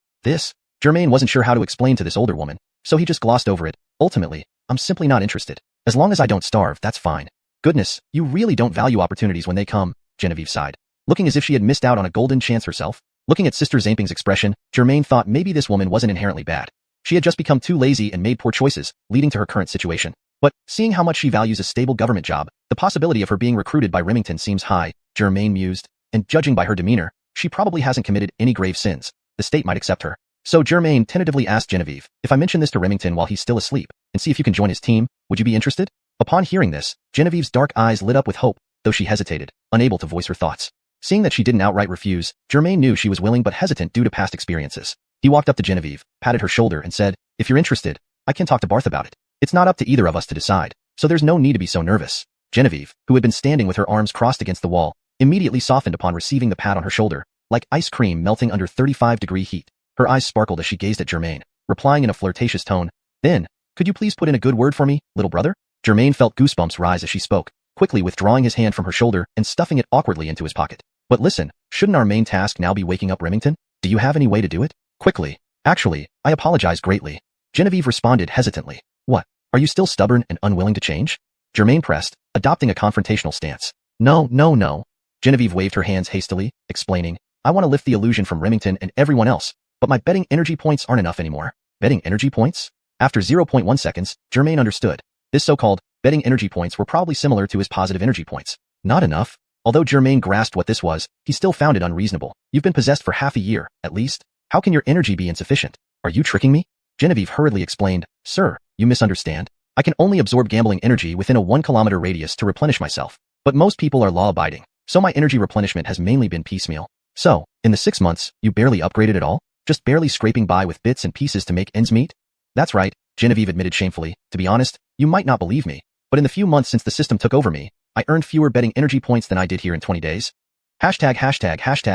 Germain wasn't sure how to explain to this older woman, so he just glossed over it. Ultimately, I'm simply not interested. As long as I don't starve, that's fine. Goodness, you really don't value opportunities when they come, Genevieve sighed, looking as if she had missed out on a golden chance herself. Looking at Sister Zamping's expression, Germain thought maybe this woman wasn't inherently bad. She had just become too lazy and made poor choices, leading to her current situation. But, seeing how much she values a stable government job, the possibility of her being recruited by Remington seems high, Germain mused, and judging by her demeanor, she probably hasn't committed any grave sins. The state might accept her. So Germain tentatively asked Genevieve, if I mention this to Remington while he's still asleep, and see if you can join his team, would you be interested? Upon hearing this, Genevieve's dark eyes lit up with hope, though she hesitated, unable to voice her thoughts. Seeing that she didn't outright refuse, Germain knew she was willing but hesitant due to past experiences. He walked up to Genevieve, patted her shoulder and said, if you're interested, I can talk to Barth about it. It's not up to either of us to decide, so there's no need to be so nervous. Genevieve, who had been standing with her arms crossed against the wall, immediately softened upon receiving the pat on her shoulder, like ice cream melting under 35-degree heat. Her eyes sparkled as she gazed at Germain, replying in a flirtatious tone, then, could you please put in a good word for me, little brother? Germain felt goosebumps rise as she spoke, quickly withdrawing his hand from her shoulder and stuffing it awkwardly into his pocket. But listen, shouldn't our main task now be waking up Remington? Do you have any way to do it? Quickly. Actually, I apologize greatly. Genevieve responded hesitantly. What? Are you still stubborn and unwilling to change? Germain pressed, adopting a confrontational stance. No. Genevieve waved her hands hastily, explaining, I want to lift the illusion from Remington and everyone else, but my betting energy points aren't enough anymore. Betting energy points? After 0.1 seconds, Germain understood. This so-called betting energy points were probably similar to his positive energy points. Not enough? Although Germain grasped what this was, he still found it unreasonable. You've been possessed for half a year, at least. How can your energy be insufficient? Are you tricking me? Genevieve hurriedly explained, Sir, you misunderstand. I can only absorb gambling energy within a 1-kilometer radius to replenish myself. But most people are law-abiding, so my energy replenishment has mainly been piecemeal. So, in the 6 months, you barely upgraded at all? Just barely scraping by with bits and pieces to make ends meet? That's right, Genevieve admitted shamefully. To be honest, you might not believe me, but in the few months since the system took over me, I earned fewer betting energy points than I did here in 20 days. Hashtag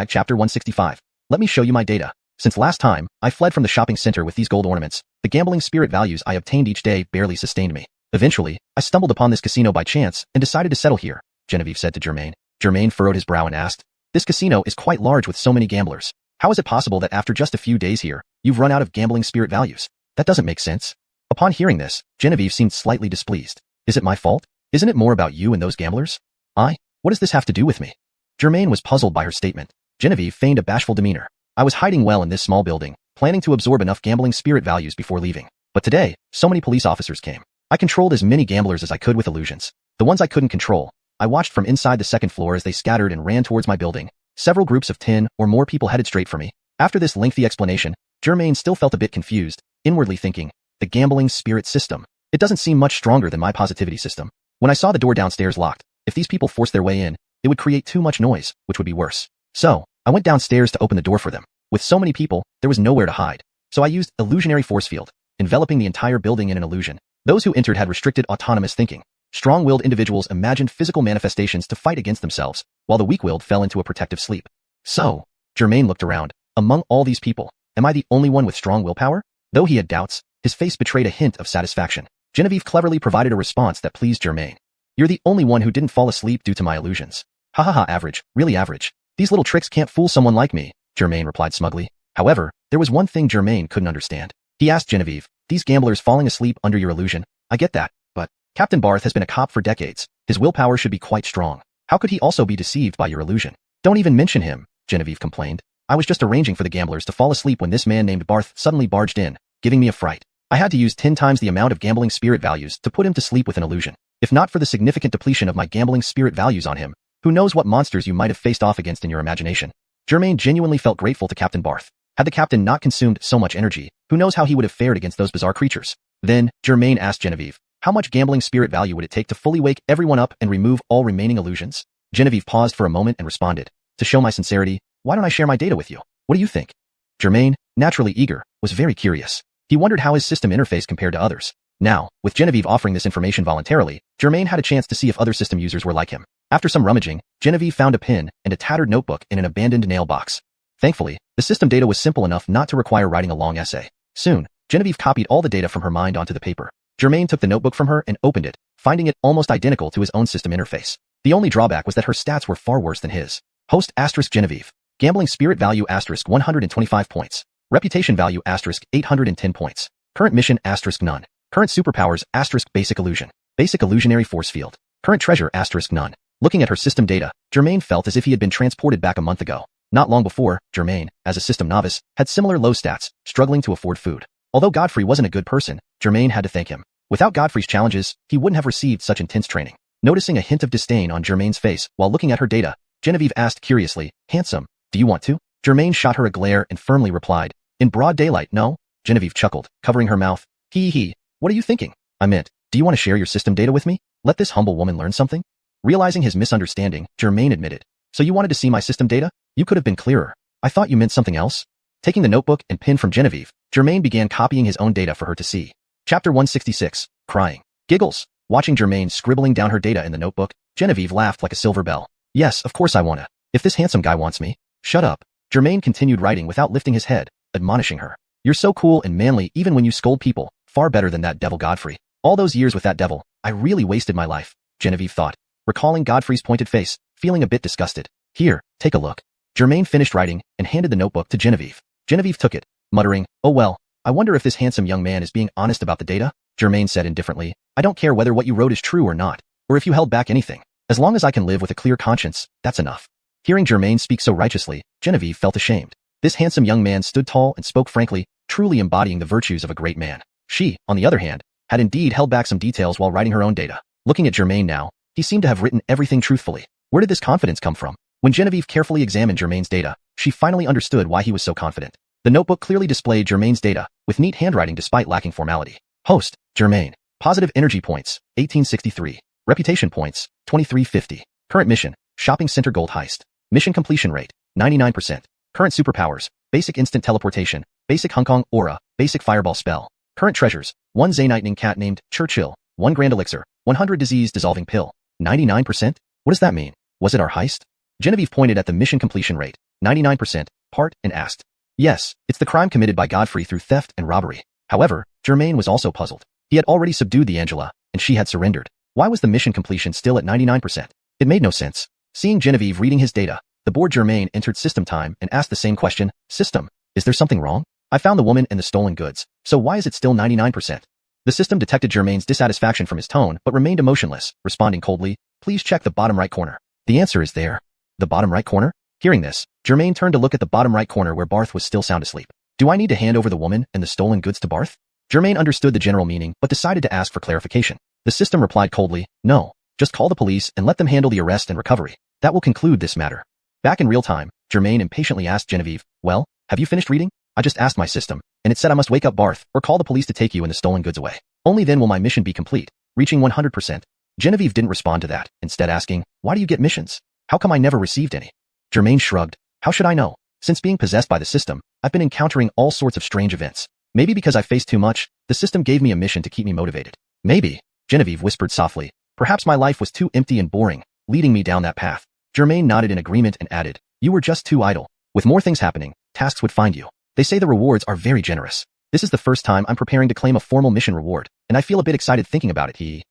chapter 165. Let me show you my data. Since last time, I fled from the shopping center with these gold ornaments. The gambling spirit values I obtained each day barely sustained me. Eventually, I stumbled upon this casino by chance and decided to settle here, Genevieve said to Germain. Germain furrowed his brow and asked, This casino is quite large with so many gamblers. How is it possible that after just a few days here, you've run out of gambling spirit values? That doesn't make sense. Upon hearing this, Genevieve seemed slightly displeased. Is it my fault? Isn't it more about you and those gamblers? What does this have to do with me? Germain was puzzled by her statement. Genevieve feigned a bashful demeanor. I was hiding well in this small building, planning to absorb enough gambling spirit values before leaving. But today, so many police officers came. I controlled as many gamblers as I could with illusions. The ones I couldn't control, I watched from inside the second floor as they scattered and ran towards my building. Several groups of 10 or more people headed straight for me. After this lengthy explanation, Germain still felt a bit confused, inwardly thinking, the gambling spirit system. It doesn't seem much stronger than my positivity system. When I saw the door downstairs locked, if these people forced their way in, it would create too much noise, which would be worse. So, I went downstairs to open the door for them. With so many people, there was nowhere to hide. So I used illusionary force field, enveloping the entire building in an illusion. Those who entered had restricted autonomous thinking. Strong-willed individuals imagined physical manifestations to fight against themselves, while the weak-willed fell into a protective sleep. So, Germain looked around. Among all these people, am I the only one with strong willpower? Though he had doubts, his face betrayed a hint of satisfaction. Genevieve cleverly provided a response that pleased Germain. You're the only one who didn't fall asleep due to my illusions. Ha ha ha, average, really average. These little tricks can't fool someone like me, Germain replied smugly. However, there was one thing Germain couldn't understand. He asked Genevieve, these gamblers falling asleep under your illusion, I get that, but Captain Barth has been a cop for decades. His willpower should be quite strong. How could he also be deceived by your illusion? Don't even mention him, Genevieve complained. I was just arranging for the gamblers to fall asleep when this man named Barth suddenly barged in, giving me a fright. I had to use 10 times the amount of gambling spirit values to put him to sleep with an illusion. If not for the significant depletion of my gambling spirit values on him, who knows what monsters you might have faced off against in your imagination. Germain genuinely felt grateful to Captain Barth. Had the captain not consumed so much energy, who knows how he would have fared against those bizarre creatures. Then, Germain asked Genevieve, how much gambling spirit value would it take to fully wake everyone up and remove all remaining illusions? Genevieve paused for a moment and responded, to show my sincerity, why don't I share my data with you? What do you think? Germain, naturally eager, was very curious. He wondered how his system interface compared to others. Now, with Genevieve offering this information voluntarily, Germain had a chance to see if other system users were like him. After some rummaging, Genevieve found a pen and a tattered notebook in an abandoned nail box. Thankfully, the system data was simple enough not to require writing a long essay. Soon, Genevieve copied all the data from her mind onto the paper. Germain took the notebook from her and opened it, finding it almost identical to his own system interface. The only drawback was that her stats were far worse than his. Host * Genevieve. Gambling spirit value * 125 points. Reputation value * 810 points. Current mission * none. Current superpowers * basic illusion. Basic illusionary force field. Current treasure * none. Looking at her system data, Germain felt as if he had been transported back a month ago. Not long before, Germain, as a system novice, had similar low stats, struggling to afford food. Although Godfrey wasn't a good person, Germain had to thank him. Without Godfrey's challenges, he wouldn't have received such intense training. Noticing a hint of disdain on Germain's face while looking at her data, Genevieve asked curiously, "Handsome, do you want to?" Germain shot her a glare and firmly replied, "In broad daylight, no." Genevieve chuckled, covering her mouth. Hee. What are you thinking? I meant, do you want to share your system data with me? Let this humble woman learn something? Realizing his misunderstanding, Germain admitted. So you wanted to see my system data? You could have been clearer. I thought you meant something else. Taking the notebook and pen from Genevieve, Germain began copying his own data for her to see. Chapter 166, Crying. Giggles. Watching Germain scribbling down her data in the notebook, Genevieve laughed like a silver bell. Yes, of course I wanna. If this handsome guy wants me. Shut up. Germain continued writing without lifting his head, admonishing her. You're so cool and manly even when you scold people, far better than that devil Godfrey. All those years with that devil, I really wasted my life, Genevieve thought, recalling Godfrey's pointed face, feeling a bit disgusted. Here, take a look. Germain finished writing and handed the notebook to Genevieve. Genevieve took it, muttering, oh well, I wonder if this handsome young man is being honest about the data? Germain said indifferently, I don't care whether what you wrote is true or not, or if you held back anything. As long as I can live with a clear conscience, that's enough. Hearing Germain speak so righteously, Genevieve felt ashamed. This handsome young man stood tall and spoke frankly, truly embodying the virtues of a great man. She, on the other hand, had indeed held back some details while writing her own data. Looking at Germain now, he seemed to have written everything truthfully. Where did this confidence come from? When Genevieve carefully examined Germain's data, she finally understood why he was so confident. The notebook clearly displayed Germain's data, with neat handwriting despite lacking formality. Host, Germain. Positive energy points, 1863. Reputation points, 2350. Current mission, shopping center gold heist. Mission completion rate, 99%. Current superpowers, basic instant teleportation, basic Hong Kong aura, basic fireball spell. Current treasures, 1 Zaynightning cat named Churchill, 1 grand elixir, 100 disease dissolving pill. 99%? What does that mean? Was it our heist? Genevieve pointed at the mission completion rate, 99%, part, and asked. Yes, it's the crime committed by Godfrey through theft and robbery. However, Germain was also puzzled. He had already subdued the Angela, and she had surrendered. Why was the mission completion still at 99%? It made no sense. Seeing Genevieve reading his data, the bored Germain entered system time and asked the same question. System, is there something wrong? I found the woman and the stolen goods, so why is it still 99%? The system detected Germain's dissatisfaction from his tone but remained emotionless, responding coldly, please check the bottom right corner. The answer is there. The bottom right corner? Hearing this, Germain turned to look at the bottom right corner where Barth was still sound asleep. Do I need to hand over the woman and the stolen goods to Barth? Germain understood the general meaning but decided to ask for clarification. The system replied coldly, no, just call the police and let them handle the arrest and recovery. That will conclude this matter. Back in real time, Germain impatiently asked Genevieve, well, have you finished reading? I just asked my system, and it said I must wake up Barth or call the police to take you and the stolen goods away. Only then will my mission be complete, reaching 100%. Genevieve didn't respond to that, instead asking, why do you get missions? How come I never received any? Germain shrugged. How should I know? Since being possessed by the system, I've been encountering all sorts of strange events. Maybe because I faced too much, the system gave me a mission to keep me motivated. Maybe, Genevieve whispered softly, perhaps my life was too empty and boring, leading me down that path. Germain nodded in agreement and added, you were just too idle. With more things happening, tasks would find you. They say the rewards are very generous. This is the first time I'm preparing to claim a formal mission reward, and I feel a bit excited thinking about it.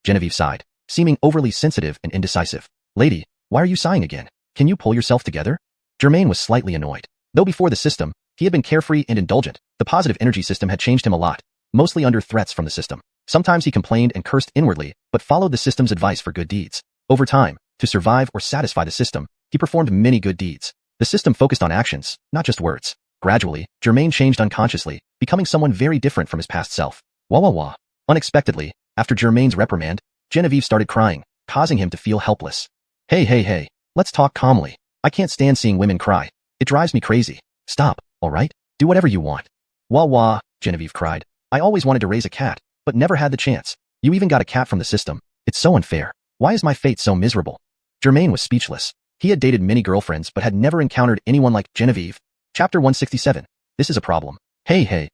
Genevieve sighed, seeming overly sensitive and indecisive. Lady, why are you sighing again? Can you pull yourself together? Germain was slightly annoyed. Though before the system, he had been carefree and indulgent, the positive energy system had changed him a lot, mostly under threats from the system. Sometimes he complained and cursed inwardly, but followed the system's advice for good deeds. Over time, to survive or satisfy the system, he performed many good deeds. The system focused on actions, not just words. Gradually, Germain changed unconsciously, becoming someone very different from his past self. Wah. Unexpectedly, after Germain's reprimand, Genevieve started crying, causing him to feel helpless. Hey, let's talk calmly. I can't stand seeing women cry. It drives me crazy. Stop, alright? Do whatever you want. Wah, Genevieve cried. I always wanted to raise a cat, but never had the chance. You even got a cat from the system. It's so unfair. Why is my fate so miserable? Germain was speechless. He had dated many girlfriends but had never encountered anyone like Genevieve. Chapter 167. This is a problem. Hey,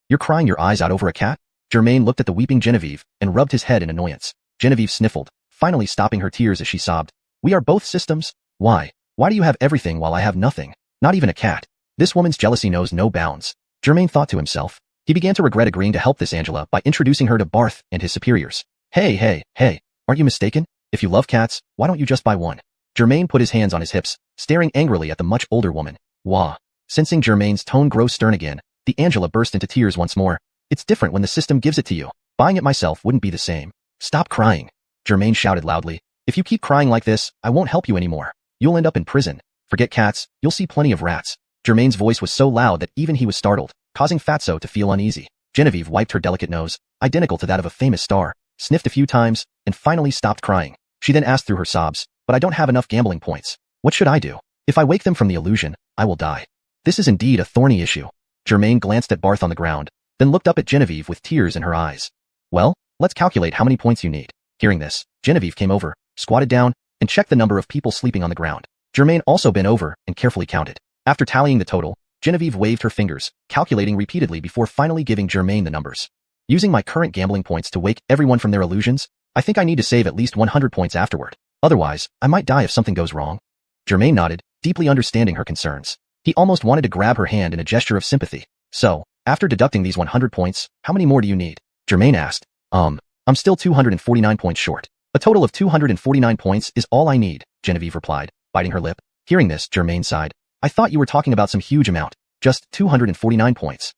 you're crying your eyes out over a cat? Germain looked at the weeping Genevieve and rubbed his head in annoyance. Genevieve sniffled, finally stopping her tears as she sobbed. We are both systems? Why? Why do you have everything while I have nothing? Not even a cat. This woman's jealousy knows no bounds. Germain thought to himself. He began to regret agreeing to help this Angela by introducing her to Barth and his superiors. Hey, aren't you mistaken? If you love cats, why don't you just buy one? Germain put his hands on his hips, staring angrily at the much older woman. Wah. Sensing Germain's tone grow stern again, the Angela burst into tears once more. It's different when the system gives it to you. Buying it myself wouldn't be the same. Stop crying. Germain shouted loudly. If you keep crying like this, I won't help you anymore. You'll end up in prison. Forget cats, you'll see plenty of rats. Germain's voice was so loud that even he was startled, causing Fatso to feel uneasy. Genevieve wiped her delicate nose, identical to that of a famous star, sniffed a few times, and finally stopped crying. She then asked through her sobs, "But I don't have enough gambling points. What should I do? If I wake them from the illusion, I will die." This is indeed a thorny issue. Germain glanced at Barth on the ground, then looked up at Genevieve with tears in her eyes. "Well, let's calculate how many points you need." Hearing this, Genevieve came over, squatted down, and checked the number of people sleeping on the ground. Germain also bent over and carefully counted. After tallying the total, Genevieve waved her fingers, calculating repeatedly before finally giving Germain the numbers. "Using my current gambling points to wake everyone from their illusions, I think I need to save at least 100 points afterward. Otherwise, I might die if something goes wrong." Germain nodded, deeply understanding her concerns. He almost wanted to grab her hand in a gesture of sympathy. "So, after deducting these 100 points, how many more do you need?" Germain asked. I'm still 249 points short. "A total of 249 points is all I need," Genevieve replied, biting her lip. Hearing this, Germain sighed. "I thought you were talking about some huge amount. Just 249 points.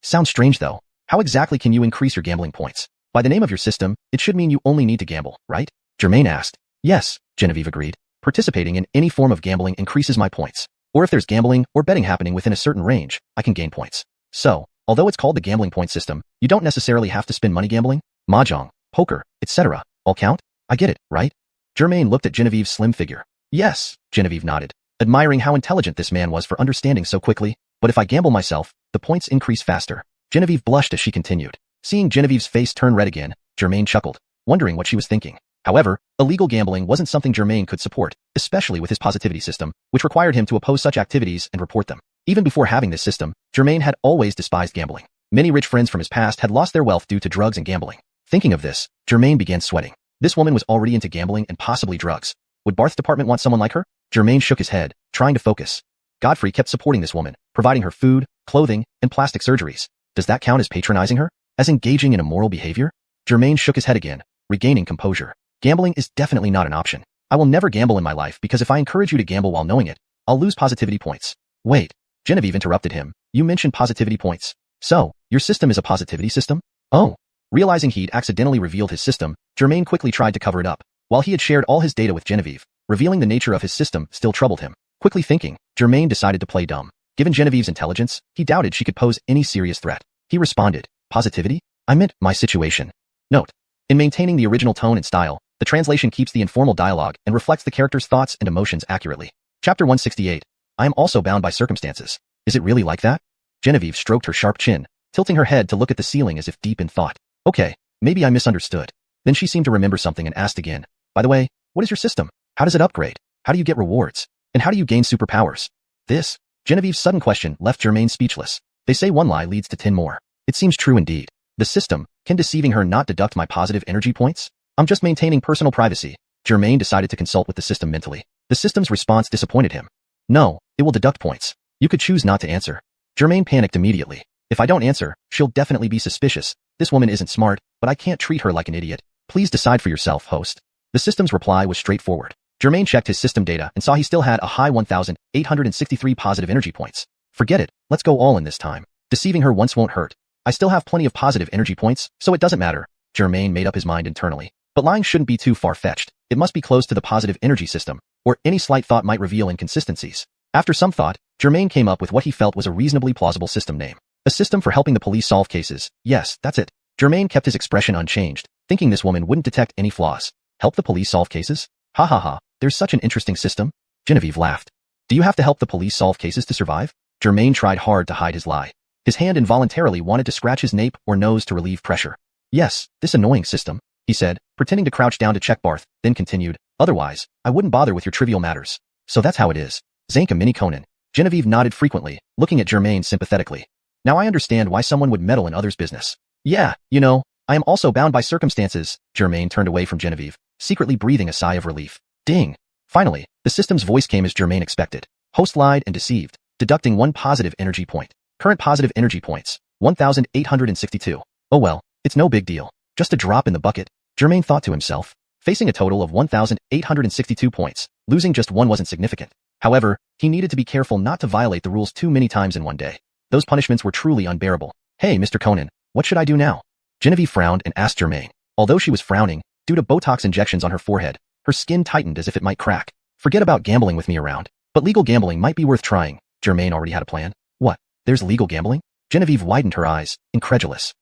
Sounds strange though. How exactly can you increase your gambling points? By the name of your system, it should mean you only need to gamble, right?" Germain asked. "Yes," Genevieve agreed. "Participating in any form of gambling increases my points. Or if there's gambling or betting happening within a certain range, I can gain points. So, although it's called the gambling point system, you don't necessarily have to spend money gambling. Mahjong, poker, etc. all count? I get it, right?" Germain looked at Genevieve's slim figure. "Yes," Genevieve nodded, admiring how intelligent this man was for understanding so quickly. "But if I gamble myself, the points increase faster." Genevieve blushed as she continued. Seeing Genevieve's face turn red again, Germain chuckled, wondering what she was thinking. However, illegal gambling wasn't something Germain could support, especially with his positivity system, which required him to oppose such activities and report them. Even before having this system, Germain had always despised gambling. Many rich friends from his past had lost their wealth due to drugs and gambling. Thinking of this, Germain began sweating. This woman was already into gambling and possibly drugs. Would Barth's department want someone like her? Germain shook his head, trying to focus. Godfrey kept supporting this woman, providing her food, clothing, and plastic surgeries. Does that count as patronizing her? As engaging in immoral behavior? Germain shook his head again, regaining composure. Gambling is definitely not an option. I will never gamble in my life because if I encourage you to gamble while knowing it, I'll lose positivity points. Wait, Genevieve interrupted him. You mentioned positivity points. So, your system is a positivity system? Oh. Realizing he'd accidentally revealed his system, Germain quickly tried to cover it up. While he had shared all his data with Genevieve, revealing the nature of his system still troubled him. Quickly thinking, Germain decided to play dumb. Given Genevieve's intelligence, he doubted she could pose any serious threat. He responded, "Positivity? I meant my situation." Note: in maintaining the original tone and style, the translation keeps the informal dialogue and reflects the character's thoughts and emotions accurately. Chapter 168. I am also bound by circumstances. Is it really like that? Genevieve stroked her sharp chin, tilting her head to look at the ceiling as if deep in thought. Okay, maybe I misunderstood. Then she seemed to remember something and asked again. By the way, what is your system? How does it upgrade? How do you get rewards? And how do you gain superpowers? This, Genevieve's sudden question left Germain speechless. They say one lie leads to 10 more. It seems true indeed. The system, can deceiving her not deduct my positive energy points? I'm just maintaining personal privacy. Germain decided to consult with the system mentally. The system's response disappointed him. No, it will deduct points. You could choose not to answer. Germain panicked immediately. If I don't answer, she'll definitely be suspicious. This woman isn't smart, but I can't treat her like an idiot. Please decide for yourself, host. The system's reply was straightforward. Germain checked his system data and saw he still had a high 1,863 positive energy points. Forget it, let's go all in this time. Deceiving her once won't hurt. I still have plenty of positive energy points, so it doesn't matter. Germain made up his mind internally. But lying shouldn't be too far-fetched. It must be close to the positive energy system, or any slight thought might reveal inconsistencies. After some thought, Germain came up with what he felt was a reasonably plausible system name. A system for helping the police solve cases. Yes, that's it. Germain kept his expression unchanged, thinking this woman wouldn't detect any flaws. Help the police solve cases? Ha ha ha, there's such an interesting system. Genevieve laughed. Do you have to help the police solve cases to survive? Germain tried hard to hide his lie. His hand involuntarily wanted to scratch his nape or nose to relieve pressure. Yes, this annoying system, he said, pretending to crouch down to check Barth, then continued. Otherwise, I wouldn't bother with your trivial matters. So that's how it is. Zanka Mini Conan. Genevieve nodded frequently, looking at Germain sympathetically. Now I understand why someone would meddle in others' business. Yeah, you know, I am also bound by circumstances. Germain turned away from Genevieve, secretly breathing a sigh of relief. Ding. Finally, the system's voice came as Germain expected. Host lied and deceived, deducting 1 positive energy point. Current positive energy points, 1,862. Oh well, it's no big deal. Just a drop in the bucket, Germain thought to himself. Facing a total of 1,862 points, losing just 1 wasn't significant. However, he needed to be careful not to violate the rules too many times in one day. Those punishments were truly unbearable. Hey, Mr. Conan, what should I do now? Genevieve frowned and asked Germain. Although she was frowning, due to Botox injections on her forehead, her skin tightened as if it might crack. Forget about gambling with me around, but legal gambling might be worth trying. Germain already had a plan. What? There's legal gambling? Genevieve widened her eyes, incredulous.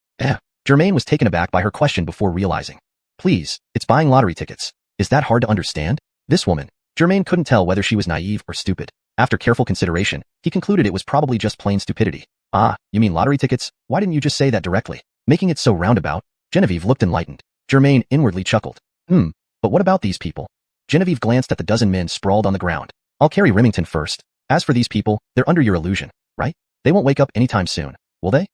Germain was taken aback by her question before realizing. Please, it's buying lottery tickets. Is that hard to understand? This woman. Germain couldn't tell whether she was naive or stupid. After careful consideration, he concluded it was probably just plain stupidity. Ah, you mean lottery tickets? Why didn't you just say that directly? Making it so roundabout? Genevieve looked enlightened. Germain inwardly chuckled. But what about these people? Genevieve glanced at the dozen men sprawled on the ground. I'll carry Remington first. As for these people, they're under your illusion, right? They won't wake up anytime soon, will they?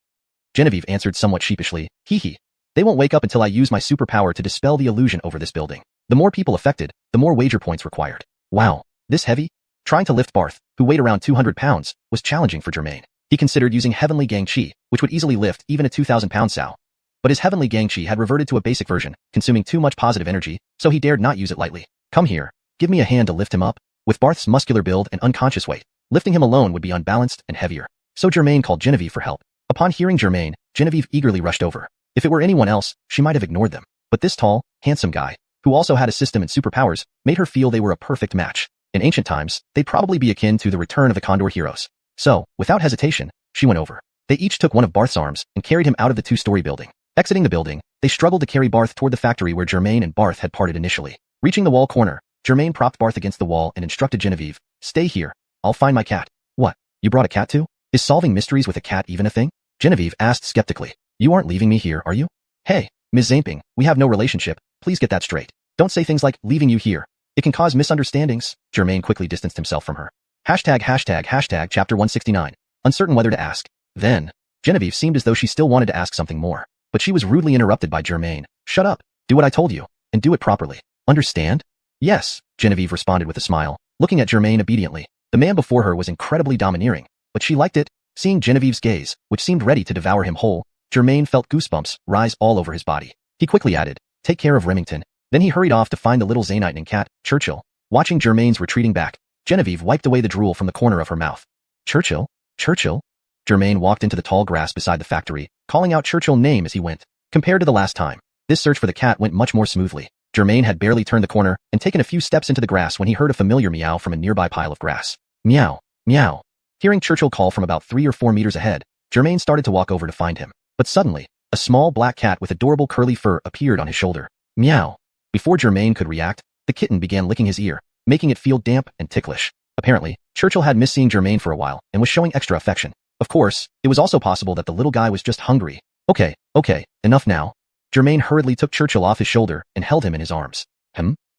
Genevieve answered somewhat sheepishly. Hee. They won't wake up until I use my superpower to dispel the illusion over this building. The more people affected, the more wager points required. Wow, this heavy? Trying to lift Barth, who weighed around 200 pounds, was challenging for Germain. He considered using Heavenly Gang Chi, which would easily lift even a 2,000-pound sow. But his Heavenly Gang Chi had reverted to a basic version, consuming too much positive energy, so he dared not use it lightly. Come here, give me a hand to lift him up. With Barth's muscular build and unconscious weight, lifting him alone would be unbalanced and heavier. So Germain called Genevieve for help. Upon hearing Germain, Genevieve eagerly rushed over. If it were anyone else, she might have ignored them. But this tall, handsome guy, who also had a system and superpowers, made her feel they were a perfect match. In ancient times, they'd probably be akin to the return of the Condor heroes. So, without hesitation, she went over. They each took one of Barth's arms and carried him out of the two-story building. Exiting the building, they struggled to carry Barth toward the factory where Germain and Barth had parted initially. Reaching the wall corner, Germain propped Barth against the wall and instructed Genevieve, stay here, I'll find my cat. What, you brought a cat too? Is solving mysteries with a cat even a thing? Genevieve asked skeptically. You aren't leaving me here, are you? Hey, Ms. Zamping, we have no relationship, please get that straight. Don't say things like, leaving you here. It can cause misunderstandings. Germain quickly distanced himself from her. Hashtag chapter 169. Uncertain whether to ask. Then, Genevieve seemed as though she still wanted to ask something more. But she was rudely interrupted by Germain. Shut up. Do what I told you. And do it properly. Understand? Yes, Genevieve responded with a smile, looking at Germain obediently. The man before her was incredibly domineering, but she liked it. Seeing Genevieve's gaze, which seemed ready to devour him whole, Germain felt goosebumps rise all over his body. He quickly added, take care of Remington. Then he hurried off to find the little Zaynite cat, Churchill. Watching Germain's retreating back, Genevieve wiped away the drool from the corner of her mouth. Churchill? Churchill? Germain walked into the tall grass beside the factory, calling out Churchill's name as he went. Compared to the last time, this search for the cat went much more smoothly. Germain had barely turned the corner and taken a few steps into the grass when he heard a familiar meow from a nearby pile of grass. Meow, meow. Hearing Churchill call from about 3 or 4 meters ahead, Germain started to walk over to find him. But suddenly, a small black cat with adorable curly fur appeared on his shoulder. Meow. Before Germain could react, the kitten began licking his ear, making it feel damp and ticklish. Apparently, Churchill had missed seeing Germain for a while and was showing extra affection. Of course, it was also possible that the little guy was just hungry. Okay, enough now. Germain hurriedly took Churchill off his shoulder and held him in his arms.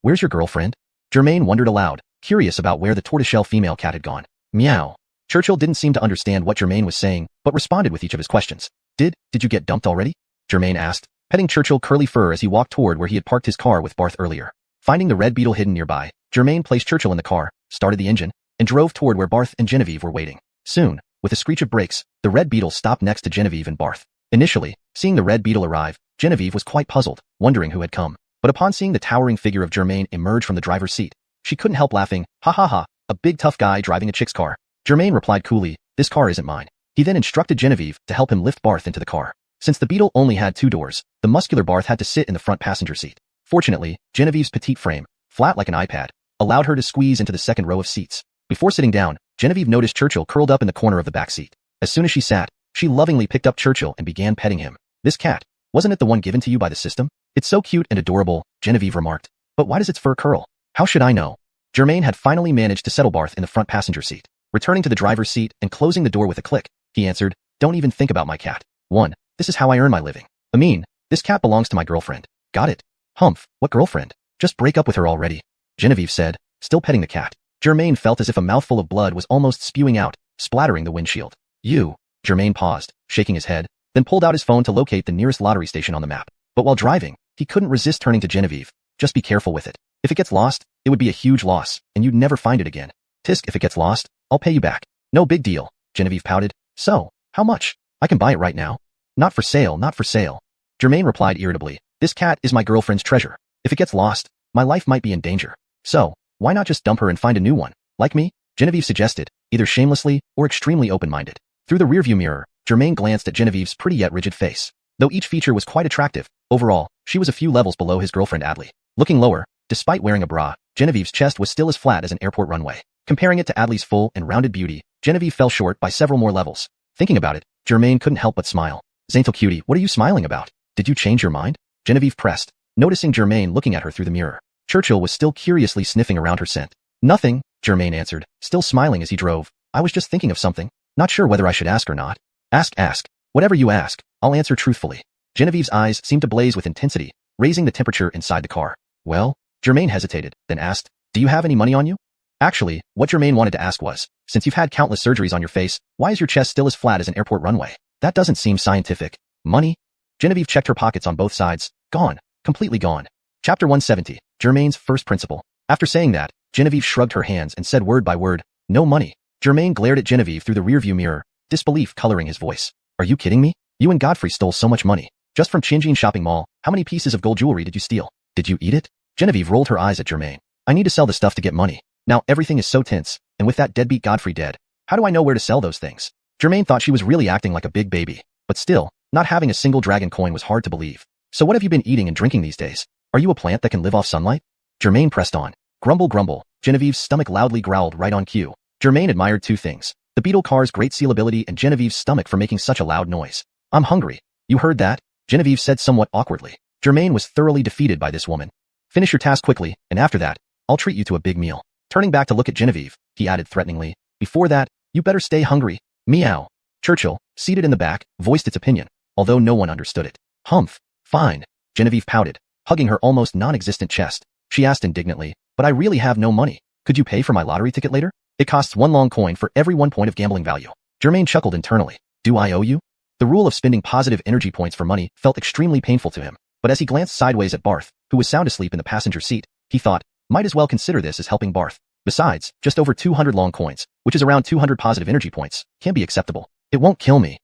Where's your girlfriend? Germain wondered aloud, curious about where the tortoiseshell female cat had gone. Meow. Churchill didn't seem to understand what Germain was saying, but responded with each of his questions. Did you get dumped already? Germain asked, petting Churchill's curly fur as he walked toward where he had parked his car with Barth earlier. Finding the red beetle hidden nearby, Germain placed Churchill in the car, started the engine, and drove toward where Barth and Genevieve were waiting. Soon, with a screech of brakes, the red beetle stopped next to Genevieve and Barth. Initially, seeing the red beetle arrive, Genevieve was quite puzzled, wondering who had come. But upon seeing the towering figure of Germain emerge from the driver's seat, she couldn't help laughing. Ha ha ha, a big tough guy driving a chick's car. Germain replied coolly, this car isn't mine. He then instructed Genevieve to help him lift Barth into the car. Since the beetle only had 2 doors, the muscular Barth had to sit in the front passenger seat. Fortunately, Genevieve's petite frame, flat like an iPad, allowed her to squeeze into the second row of seats. Before sitting down, Genevieve noticed Churchill curled up in the corner of the back seat. As soon as she sat, she lovingly picked up Churchill and began petting him. This cat, wasn't it the one given to you by the system? It's so cute and adorable, Genevieve remarked. But why does its fur curl? How should I know? Germain had finally managed to settle Barth in the front passenger seat. Returning to the driver's seat and closing the door with a click, he answered, don't even think about my cat. 1. This is how I earn my living. Amin, this cat belongs to my girlfriend. Got it? Humph, what girlfriend? Just break up with her already. Genevieve said, still petting the cat. Germain felt as if a mouthful of blood was almost spewing out, splattering the windshield. You. Germain paused, shaking his head, then pulled out his phone to locate the nearest lottery station on the map. But while driving, he couldn't resist turning to Genevieve. Just be careful with it. If it gets lost, it would be a huge loss, and you'd never find it again. Tisk, if it gets lost, I'll pay you back. No big deal, Genevieve pouted. So, how much? I can buy it right now. Not for sale, not for sale. Germain replied irritably, this cat is my girlfriend's treasure. If it gets lost, my life might be in danger. So, why not just dump her and find a new one? Like me? Genevieve suggested, either shamelessly or extremely open-minded. Through the rearview mirror, Germain glanced at Genevieve's pretty yet rigid face. Though each feature was quite attractive, overall, she was a few levels below his girlfriend Adley. Looking lower, despite wearing a bra, Genevieve's chest was still as flat as an airport runway. Comparing it to Adley's full and rounded beauty, Genevieve fell short by several more levels. Thinking about it, Germain couldn't help but smile. Zaintel cutie, what are you smiling about? Did you change your mind? Genevieve pressed, noticing Germain looking at her through the mirror. Churchill was still curiously sniffing around her scent. Nothing, Germain answered, still smiling as he drove. I was just thinking of something. Not sure whether I should ask or not. Ask. Whatever you ask, I'll answer truthfully. Genevieve's eyes seemed to blaze with intensity, raising the temperature inside the car. Well, Germain hesitated, then asked, do you have any money on you? Actually, what Germain wanted to ask was, since you've had countless surgeries on your face, why is your chest still as flat as an airport runway? That doesn't seem scientific. Money? Genevieve checked her pockets on both sides. Gone. Completely gone. Chapter 170, Germain's first principle. After saying that, Genevieve shrugged her hands and said word by word, no money. Germain glared at Genevieve through the rearview mirror, disbelief coloring his voice. Are you kidding me? You and Godfrey stole so much money. Just from Xiuxian shopping mall, how many pieces of gold jewelry did you steal? Did you eat it? Genevieve rolled her eyes at Germain. I need to sell the stuff to get money. Now everything is so tense, and with that deadbeat Godfrey dead, how do I know where to sell those things? Germain thought she was really acting like a big baby, but still, not having a single dragon coin was hard to believe. So what have you been eating and drinking these days? Are you a plant that can live off sunlight? Germain pressed on. Grumble grumble, Genevieve's stomach loudly growled right on cue. Germain admired two things. The beetle car's great sealability and Genevieve's stomach for making such a loud noise. I'm hungry. You heard that? Genevieve said somewhat awkwardly. Germain was thoroughly defeated by this woman. Finish your task quickly, and after that, I'll treat you to a big meal. Turning back to look at Genevieve, he added threateningly. Before that, you better stay hungry. Meow. Churchill, seated in the back, voiced its opinion, although no one understood it. Humph. Fine. Genevieve pouted, hugging her almost non-existent chest. She asked indignantly, but I really have no money. Could you pay for my lottery ticket later? It costs 1 long coin for every 1 point of gambling value. Germain chuckled internally. Do I owe you? The rule of spending positive energy points for money felt extremely painful to him, but as he glanced sideways at Barth, who was sound asleep in the passenger seat, he thought, might as well consider this as helping Barth. Besides, just over 200 long coins, which is around 200 positive energy points, can be acceptable. It won't kill me.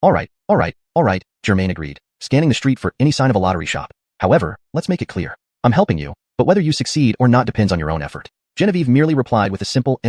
All right, Germain agreed, scanning the street for any sign of a lottery shop. However, let's make it clear. I'm helping you, but whether you succeed or not depends on your own effort. Genevieve merely replied with a simple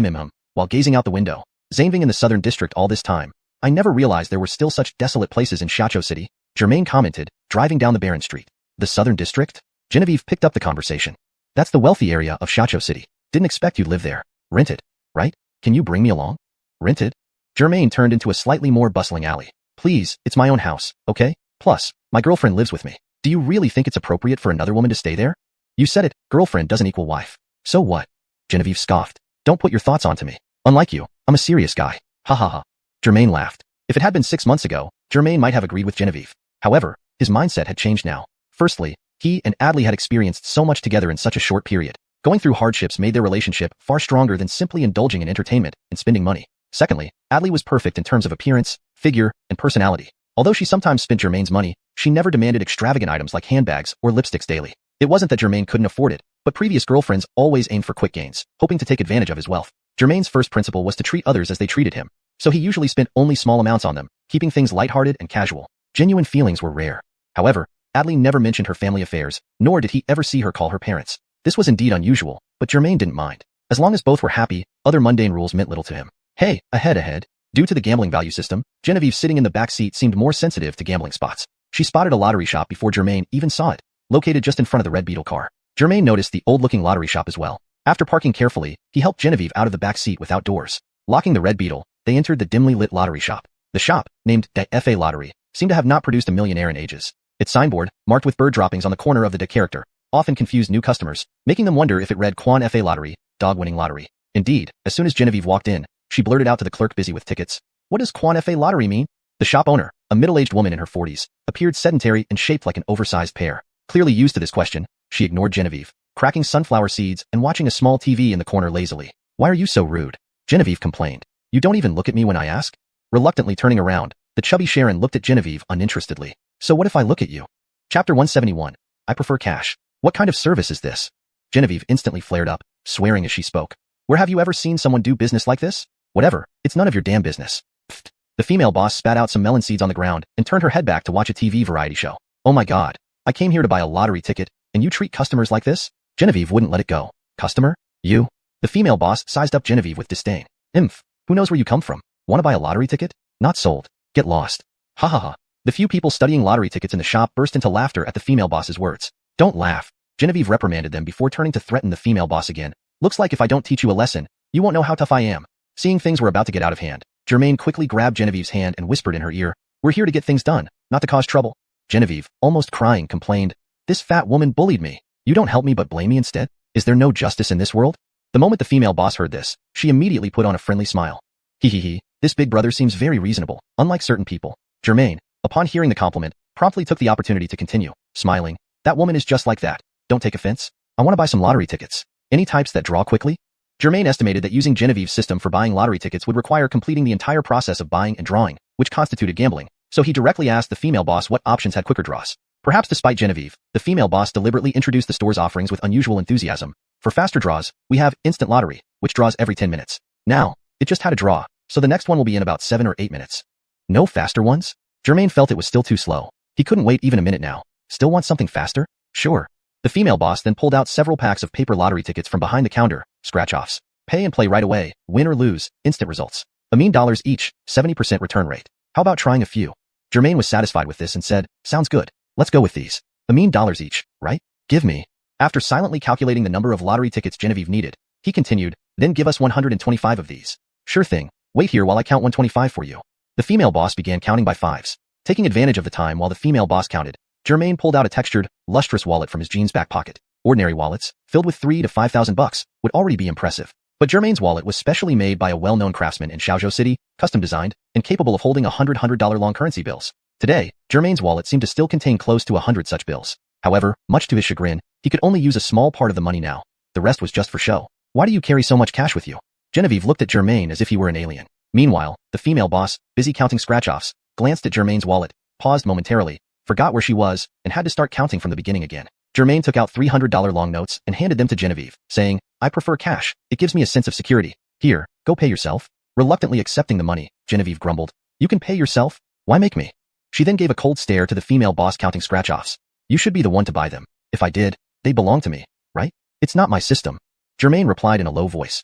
while gazing out the window. Zanving in the southern district all this time. I never realized there were still such desolate places in Xiacho City, Germain commented, driving down the barren street. The southern district? Genevieve picked up the conversation. That's the wealthy area of Xiacho City. Didn't expect you'd live there. Rented, right? Can you bring me along? Rented? Germain turned into a slightly more bustling alley. Please, it's my own house, okay? Plus, my girlfriend lives with me. Do you really think it's appropriate for another woman to stay there? You said it, girlfriend doesn't equal wife. So what? Genevieve scoffed. Don't put your thoughts onto me. Unlike you, I'm a serious guy. Ha ha ha. Germain laughed. If it had been 6 months ago, Germain might have agreed with Genevieve. However, his mindset had changed now. Firstly, he and Adley had experienced so much together in such a short period. Going through hardships made their relationship far stronger than simply indulging in entertainment and spending money. Secondly, Adley was perfect in terms of appearance, figure, and personality. Although she sometimes spent Germain's money, she never demanded extravagant items like handbags or lipsticks daily. It wasn't that Germain couldn't afford it, but previous girlfriends always aimed for quick gains, hoping to take advantage of his wealth. Germain's first principle was to treat others as they treated him, so he usually spent only small amounts on them, keeping things lighthearted and casual. Genuine feelings were rare. However, Adley never mentioned her family affairs, nor did he ever see her call her parents. This was indeed unusual, but Germain didn't mind. As long as both were happy, other mundane rules meant little to him. Hey, ahead. Due to the gambling value system, Genevieve sitting in the back seat seemed more sensitive to gambling spots. She spotted a lottery shop before Germain even saw it, located just in front of the red beetle car. Germain noticed the old-looking lottery shop as well. After parking carefully, he helped Genevieve out of the back seat without doors. Locking the red beetle, they entered the dimly lit lottery shop. The shop, named De Fa Lottery, seemed to have not produced a millionaire in ages. Its signboard, marked with bird droppings on the corner of the De character, often confused new customers, making them wonder if it read Quan Fa Lottery, dog-winning lottery. Indeed, as soon as Genevieve walked in, she blurted out to the clerk busy with tickets. What does Quan Fa Lottery mean? The shop owner, a middle-aged woman in her 40s, appeared sedentary and shaped like an oversized pear. Clearly used to this question, she ignored Genevieve, cracking sunflower seeds and watching a small TV in the corner lazily. Why are you so rude? Genevieve complained. You don't even look at me when I ask? Reluctantly turning around, the chubby Sharon looked at Genevieve uninterestedly. So what if I look at you? Chapter 171. I prefer cash. What kind of service is this? Genevieve instantly flared up, swearing as she spoke. Where have you ever seen someone do business like this? Whatever, it's none of your damn business. Pfft. The female boss spat out some melon seeds on the ground and turned her head back to watch a TV variety show. Oh my god. I came here to buy a lottery ticket, and you treat customers like this? Genevieve wouldn't let it go. Customer? You? The female boss sized up Genevieve with disdain. Who knows where you come from? Want to buy a lottery ticket? Not sold. Get lost. Ha ha ha. The few people studying lottery tickets in the shop burst into laughter at the female boss's words. Don't laugh. Genevieve reprimanded them before turning to threaten the female boss again. Looks like if I don't teach you a lesson, you won't know how tough I am. Seeing things were about to get out of hand, Germain quickly grabbed Genevieve's hand and whispered in her ear, "We're here to get things done, not to cause trouble." Genevieve, almost crying, complained, "This fat woman bullied me. You don't help me but blame me instead? Is there no justice in this world?" The moment the female boss heard this, she immediately put on a friendly smile. He, this big brother seems very reasonable, unlike certain people. Germain, upon hearing the compliment, promptly took the opportunity to continue, smiling, "That woman is just like that. Don't take offense. I want to buy some lottery tickets. Any types that draw quickly?" Germain estimated that using Genevieve's system for buying lottery tickets would require completing the entire process of buying and drawing, which constituted gambling, so he directly asked the female boss what options had quicker draws. Perhaps despite Genevieve, the female boss deliberately introduced the store's offerings with unusual enthusiasm. For faster draws, we have instant lottery, which draws every 10 minutes. Now, it just had a draw, so the next one will be in about 7 or 8 minutes. No faster ones? Germain felt it was still too slow. He couldn't wait even a minute now. Still want something faster? Sure. The female boss then pulled out several packs of paper lottery tickets from behind the counter, scratch-offs. Pay and play right away, win or lose, instant results. $1 each, 70% return rate. How about trying a few? Germain was satisfied with this and said, "Sounds good. Let's go with these. $1 each, right? Give me." After silently calculating the number of lottery tickets Genevieve needed, he continued, "Then give us 125 of these." "Sure thing. Wait here while I count 125 for you." The female boss began counting by fives. Taking advantage of the time while the female boss counted, Germain pulled out a textured, lustrous wallet from his jeans back pocket. Ordinary wallets, filled with $3,000 to $5,000, would already be impressive. But Germain's wallet was specially made by a well-known craftsman in Xiaozhou City, custom-designed, and capable of holding $100 currency bills. Today, Germain's wallet seemed to still contain close to 100 such bills. However, much to his chagrin, he could only use a small part of the money now. The rest was just for show. "Why do you carry so much cash with you?" Genevieve looked at Germain as if he were an alien. Meanwhile, the female boss, busy counting scratch-offs, glanced at Germain's wallet, paused momentarily, forgot where she was, and had to start counting from the beginning again. Germain took out $300 long notes and handed them to Genevieve, saying, "I prefer cash. It gives me a sense of security. Here, go pay yourself." Reluctantly accepting the money, Genevieve grumbled, "You can pay yourself? Why make me?" She then gave a cold stare to the female boss counting scratch-offs. "You should be the one to buy them. If I did, they belong to me, right? It's not my system." Germain replied in a low voice.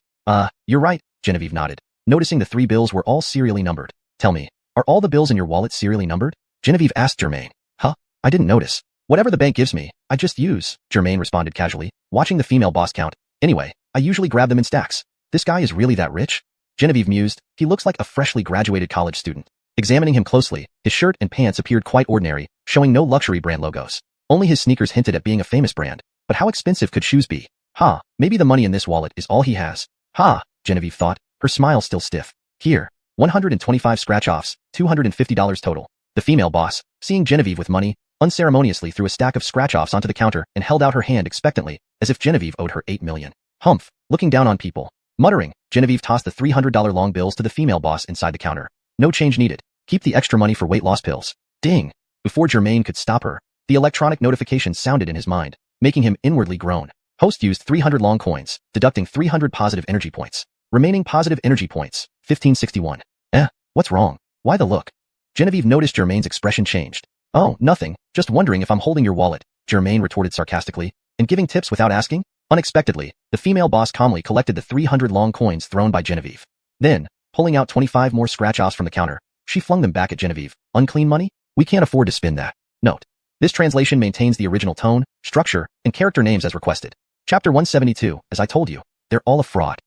You're right," Genevieve nodded, noticing the 3 bills were all serially numbered. "Tell me, are all the bills in your wallet serially numbered?" Genevieve asked Germain. "Huh? I didn't notice. Whatever the bank gives me, I just use," Germain responded casually, watching the female boss count. "Anyway, I usually grab them in stacks. This guy is really that rich?" Genevieve mused. "He looks like a freshly graduated college student." Examining him closely, his shirt and pants appeared quite ordinary, showing no luxury brand logos. Only his sneakers hinted at being a famous brand. But how expensive could shoes be? Maybe the money in this wallet is all he has. Genevieve thought, her smile still stiff. "Here, 125 scratch-offs, $250 total." The female boss, seeing Genevieve with money, unceremoniously threw a stack of scratch-offs onto the counter and held out her hand expectantly, as if Genevieve owed her $8 million. Humph, looking down on people. Muttering, Genevieve tossed the $300 long bills to the female boss inside the counter. "No change needed. Keep the extra money for weight loss pills." Ding! Before Germain could stop her, the electronic notification sounded in his mind, making him inwardly groan. Host used 300 long coins, deducting 300 positive energy points. Remaining positive energy points, 1561. What's wrong? Why the look? Genevieve noticed Germain's expression changed. "Oh, nothing, just wondering if I'm holding your wallet," Germain retorted sarcastically, "and giving tips without asking?" Unexpectedly, the female boss calmly collected the 300 long coins thrown by Genevieve. Then, pulling out 25 more scratch-offs from the counter, she flung them back at Genevieve. "Unclean money? We can't afford to spend that." Note: this translation maintains the original tone, structure, and character names as requested. Chapter 172, as I told you, they're all a fraud.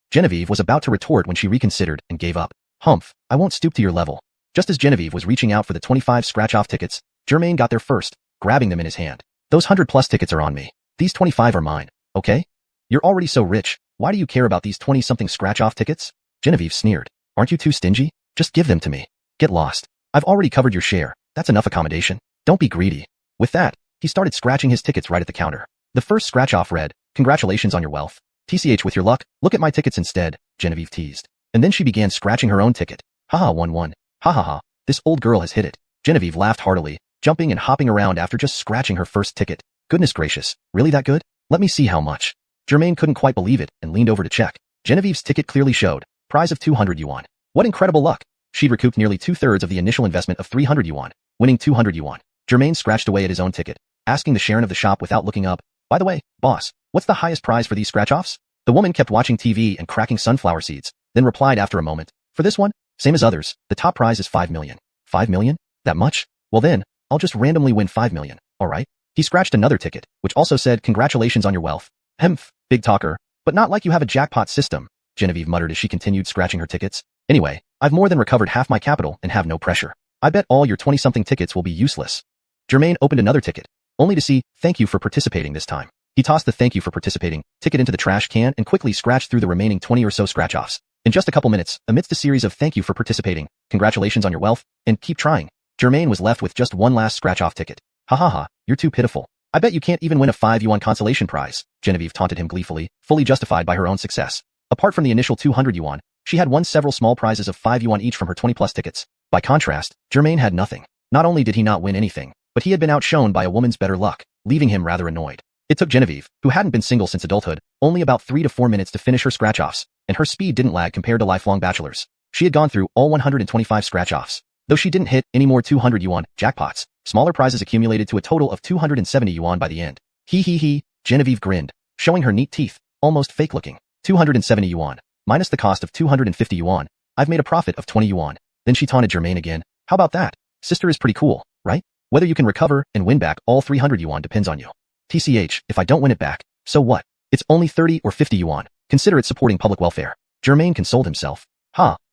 Genevieve was about to retort when she reconsidered and gave up. "Humph, I won't stoop to your level." Just as Genevieve was reaching out for the 25 scratch-off tickets, Germain got there first, grabbing them in his hand. "Those 100+ tickets are on me. These 25 are mine, okay? You're already so rich, why do you care about these 20-something scratch-off tickets?" Genevieve sneered. "Aren't you too stingy? Just give them to me. Get lost. I've already covered your share. That's enough accommodation. Don't be greedy." With that, he started scratching his tickets right at the counter. The first scratch-off read, "Congratulations on your wealth. TCH with your luck, look at my tickets instead," Genevieve teased. And then she began scratching her own ticket. "Haha, 1-1. Ha, this old girl has hit it." Genevieve laughed heartily, jumping and hopping around after just scratching her first ticket. "Goodness gracious, really that good? Let me see how much." Germain couldn't quite believe it and leaned over to check. Genevieve's ticket clearly showed, prize of 200 yuan. What incredible luck! She'd recouped nearly 2/3 of the initial investment of 300 yuan, winning 200 yuan. Germain scratched away at his own ticket, asking the Sharon of the shop without looking up, "By the way, boss, what's the highest prize for these scratch-offs?" The woman kept watching TV and cracking sunflower seeds, then replied after a moment, "For this one, same as others, the top prize is 5 million. 5 million? That much? Well then, I'll just randomly win 5 million, alright?" He scratched another ticket, which also said, "Congratulations on your wealth." "Hemph, big talker, but not like you have a jackpot system. Genevieve muttered as she continued scratching her tickets. Anyway, I've more than recovered half my capital and have no pressure. I bet all your 20-something tickets will be useless. Germain opened another ticket, only to see, thank you for participating this time. He tossed the thank you for participating ticket into the trash can and quickly scratched through the remaining 20 or so scratch-offs. In just a couple minutes, amidst a series of thank you for participating, congratulations on your wealth, and keep trying, Germain was left with just one last scratch-off ticket. Ha ha ha, you're too pitiful. I bet you can't even win a 5 yuan consolation prize, Genevieve taunted him gleefully, fully justified by her own success. Apart from the initial 200 yuan, she had won several small prizes of 5 yuan each from her 20-plus tickets. By contrast, Germain had nothing. Not only did he not win anything, but he had been outshone by a woman's better luck, leaving him rather annoyed. It took Genevieve, who hadn't been single since adulthood, only about 3 to 4 minutes to finish her scratch-offs, and her speed didn't lag compared to lifelong bachelors. She had gone through all 125 scratch-offs. Though she didn't hit any more 200 yuan jackpots, smaller prizes accumulated to a total of 270 yuan by the end. He, Genevieve grinned, showing her neat teeth, almost fake-looking. 270 yuan, minus the cost of 250 yuan. I've made a profit of 20 yuan. Then she taunted Germain again. How about that? Sister is pretty cool, right? Whether you can recover and win back all 300 yuan depends on you. TCH, if I don't win it back, so what? It's only 30 or 50 yuan. Consider it supporting public welfare. Germain consoled himself.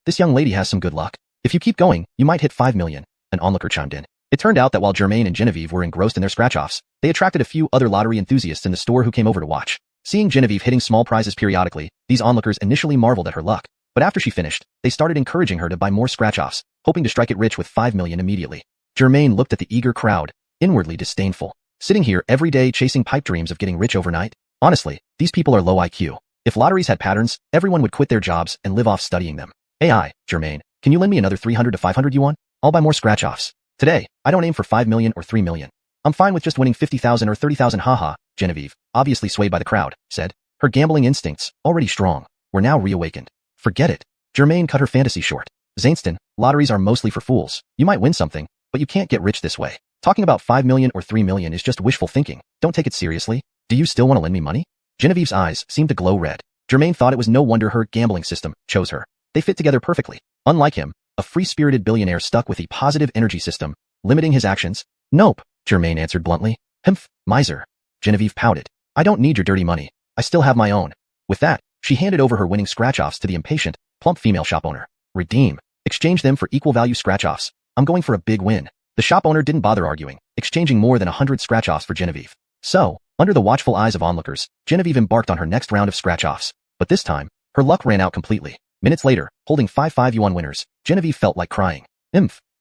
This young lady has some good luck. If you keep going, you might hit 5 million, an onlooker chimed in. It turned out that while Germain and Genevieve were engrossed in their scratch-offs, they attracted a few other lottery enthusiasts in the store who came over to watch. Seeing Genevieve hitting small prizes periodically, these onlookers initially marveled at her luck, but after she finished, they started encouraging her to buy more scratch-offs, hoping to strike it rich with 5 million immediately. Germain looked at the eager crowd, inwardly disdainful. Sitting here every day chasing pipe dreams of getting rich overnight? Honestly, these people are low IQ. If lotteries had patterns, everyone would quit their jobs and live off studying them. AI, Germain, can you lend me another 300 to 500 yuan? I'll buy more scratch-offs. Today, I don't aim for 5 million or 3 million. I'm fine with just winning 50,000 or 30,000. Haha, Genevieve, obviously swayed by the crowd, said. Her gambling instincts, already strong, were now reawakened. Forget it. Germain cut her fantasy short. Zainston, lotteries are mostly for fools. You might win something, but you can't get rich this way. Talking about 5 million or 3 million is just wishful thinking. Don't take it seriously. Do you still want to lend me money? Genevieve's eyes seemed to glow red. Germain thought it was no wonder her gambling system chose her. They fit together perfectly. Unlike him, a free-spirited billionaire stuck with a positive energy system, limiting his actions. Nope, Germain answered bluntly. Humph, miser. Genevieve pouted. I don't need your dirty money. I still have my own. With that, she handed over her winning scratch-offs to the impatient, plump female shop owner. Redeem. Exchange them for equal value scratch-offs. I'm going for a big win. The shop owner didn't bother arguing, exchanging more than 100 scratch-offs for Genevieve. So, under the watchful eyes of onlookers, Genevieve embarked on her next round of scratch-offs. But this time, her luck ran out completely. Minutes later, holding 5 yuan winners, Genevieve felt like crying.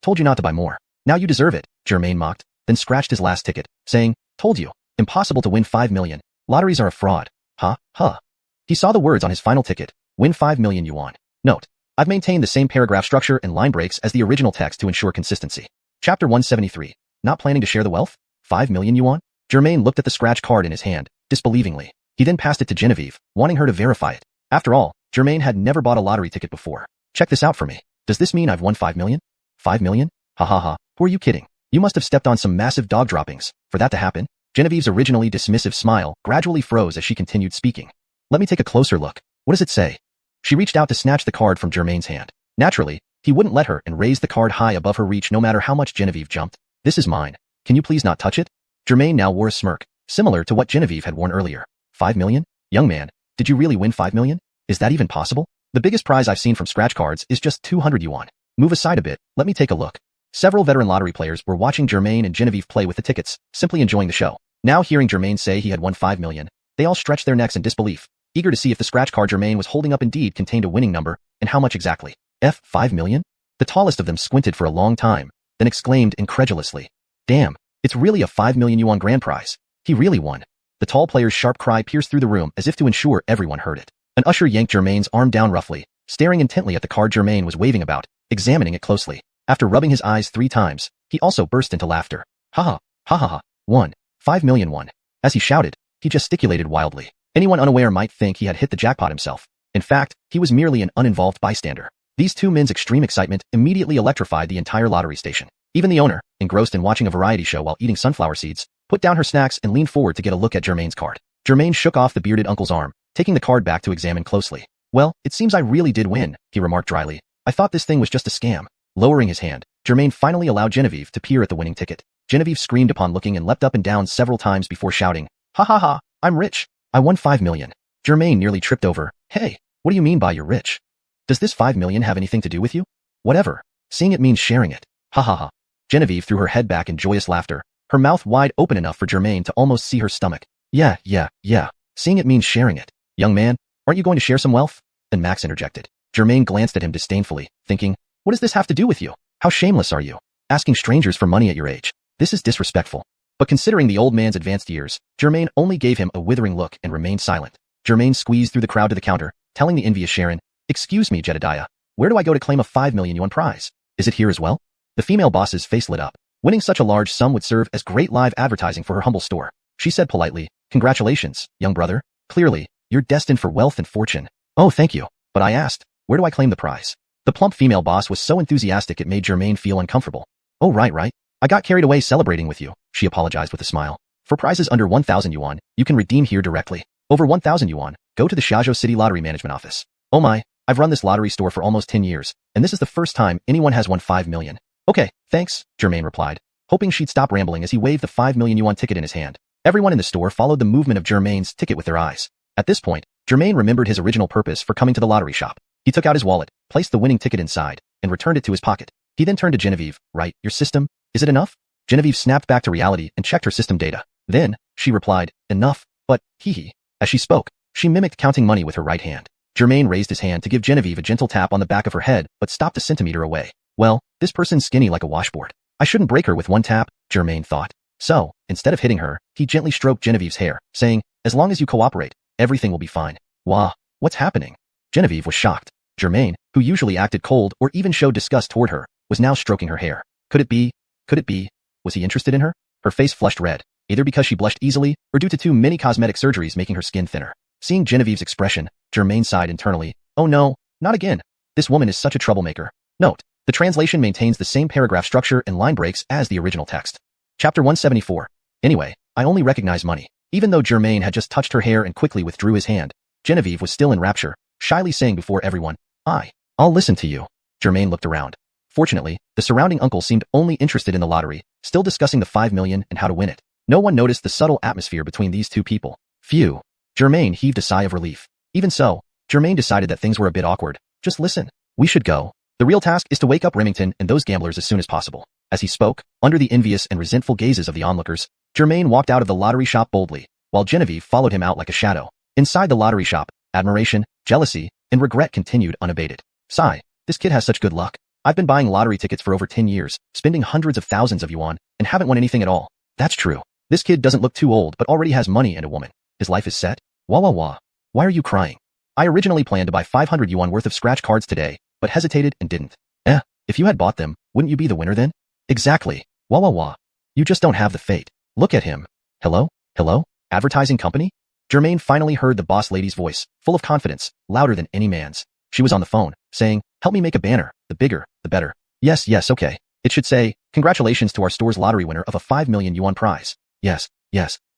Told you not to buy more. Now you deserve it, Germain mocked, then scratched his last ticket, saying, told you, impossible to win 5 million. Lotteries are a fraud. He saw the words on his final ticket, win 5 million yuan. Note, I've maintained the same paragraph structure and line breaks as the original text to ensure consistency. Chapter 173. Not planning to share the wealth? 5 million yuan? Germain looked at the scratch card in his hand, disbelievingly. He then passed it to Genevieve, wanting her to verify it. After all, Germain had never bought a lottery ticket before. Check this out for me. Does this mean I've won 5 million? 5 million? Who are you kidding? You must have stepped on some massive dog droppings for that to happen. Genevieve's originally dismissive smile gradually froze as she continued speaking. Let me take a closer look. What does it say? She reached out to snatch the card from Germain's hand. Naturally, he wouldn't let her and raised the card high above her reach no matter how much Genevieve jumped. This is mine. Can you please not touch it? Germain now wore a smirk, similar to what Genevieve had worn earlier. 5 million? Young man, did you really win 5 million? Is that even possible? The biggest prize I've seen from scratch cards is just 200 yuan. Move aside a bit, let me take a look. Several veteran lottery players were watching Germain and Genevieve play with the tickets, simply enjoying the show. Now hearing Germain say he had won 5 million, they all stretched their necks in disbelief, eager to see if the scratch card Germain was holding up indeed contained a winning number, and how much exactly. 5 million? The tallest of them squinted for a long time, then exclaimed incredulously. Damn, it's really a 5 million yuan grand prize. He really won. The tall player's sharp cry pierced through the room as if to ensure everyone heard it. An usher yanked Germain's arm down roughly, staring intently at the card Germain was waving about, examining it closely. After rubbing his eyes 3 times, he also burst into laughter. Won. 5 million won. As he shouted, he gesticulated wildly. Anyone unaware might think he had hit the jackpot himself. In fact, he was merely an uninvolved bystander. These two men's extreme excitement immediately electrified the entire lottery station. Even the owner, engrossed in watching a variety show while eating sunflower seeds, put down her snacks and leaned forward to get a look at Germain's card. Germain shook off the bearded uncle's arm, taking the card back to examine closely. Well, it seems I really did win, he remarked dryly. I thought this thing was just a scam. Lowering his hand, Germain finally allowed Genevieve to peer at the winning ticket. Genevieve screamed upon looking and leapt up and down several times before shouting, I'm rich. I won 5 million. Germain nearly tripped over. Hey, What do you mean by you're rich? Does this 5 million have anything to do with you? Whatever. Seeing it means sharing it. Ha ha ha. Genevieve threw her head back in joyous laughter, her mouth wide open enough for Germain to almost see her stomach. Yeah. Seeing it means sharing it. Young man, aren't you going to share some wealth? Then Max interjected. Germain glanced at him disdainfully, thinking, what does this have to do with you? How shameless are you? Asking strangers for money at your age. This is disrespectful. But considering the old man's advanced years, Germain only gave him a withering look and remained silent. Germain squeezed through the crowd to the counter, telling the envious Sharon, excuse me, Jedediah, where do I go to claim a 5 million yuan prize? Is it here as well? The female boss's face lit up. Winning such a large sum would serve as great live advertising for her humble store. She said politely, congratulations, young brother. Clearly, you're destined for wealth and fortune. Oh, thank you. But I asked, where do I claim the prize? The plump female boss was so enthusiastic it made Germain feel uncomfortable. Oh, right. I got carried away celebrating with you, she apologized with a smile. For prizes under 1,000 yuan, you can redeem here directly. Over 1,000 yuan, go to the Xiaozhou City Lottery Management Office. Oh my, I've run this lottery store for almost 10 years, and this is the first time anyone has won 5 million. Okay, thanks, Germain replied, hoping she'd stop rambling as he waved the 5 million yuan ticket in his hand. Everyone in the store followed the movement of Germain's ticket with their eyes. At this point, Germain remembered his original purpose for coming to the lottery shop. He took out his wallet, placed the winning ticket inside, and returned it to his pocket. He then turned to Genevieve. Right, your system? Is it enough? Genevieve snapped back to reality and checked her system data. Then, she replied, enough, but, hee. As she spoke, she mimicked counting money with her right hand. Germain raised his hand to give Genevieve a gentle tap on the back of her head, but stopped a centimeter away. Well, this person's skinny like a washboard. I shouldn't break her with one tap, Germain thought. So, instead of hitting her, he gently stroked Genevieve's hair, saying, as long as you cooperate, everything will be fine. Wah, what's happening? Genevieve was shocked. Germain, who usually acted cold or even showed disgust toward her, was now stroking her hair. Could it be? Was he interested in her? Her face flushed red, either because she blushed easily or due to too many cosmetic surgeries making her skin thinner. Seeing Genevieve's expression, Germain sighed internally. Oh no, not again. This woman is such a troublemaker. Note, the translation maintains the same paragraph structure and line breaks as the original text. Chapter 174. Anyway, I only recognize money. Even though Germain had just touched her hair and quickly withdrew his hand, Genevieve was still in rapture, shyly saying before everyone, I'll listen to you. Germain looked around. Fortunately, the surrounding uncles seemed only interested in the lottery, still discussing the 5 million and how to win it. No one noticed the subtle atmosphere between these two people. Phew. Germain heaved a sigh of relief. Even so, Germain decided that things were a bit awkward. Just listen. We should go. The real task is to wake up Remington and those gamblers as soon as possible. As he spoke, under the envious and resentful gazes of the onlookers, Germain walked out of the lottery shop boldly, while Genevieve followed him out like a shadow. Inside the lottery shop, admiration, jealousy, and regret continued unabated. Sigh, this kid has such good luck. I've been buying lottery tickets for over 10 years, spending hundreds of thousands of yuan, and haven't won anything at all. That's true. This kid doesn't look too old but already has money and a woman. His life is set. Wah. Why are you crying? I originally planned to buy 500 yuan worth of scratch cards today, but hesitated and didn't. If you had bought them, wouldn't you be the winner then? Exactly. Wah. You just don't have the fate. Look at him. Hello? Advertising company? Germain finally heard the boss lady's voice, full of confidence, louder than any man's. She was on the phone, saying, help me make a banner, the bigger, the better. Yes, okay. It should say, congratulations to our store's lottery winner of a 5 million yuan prize. Yes.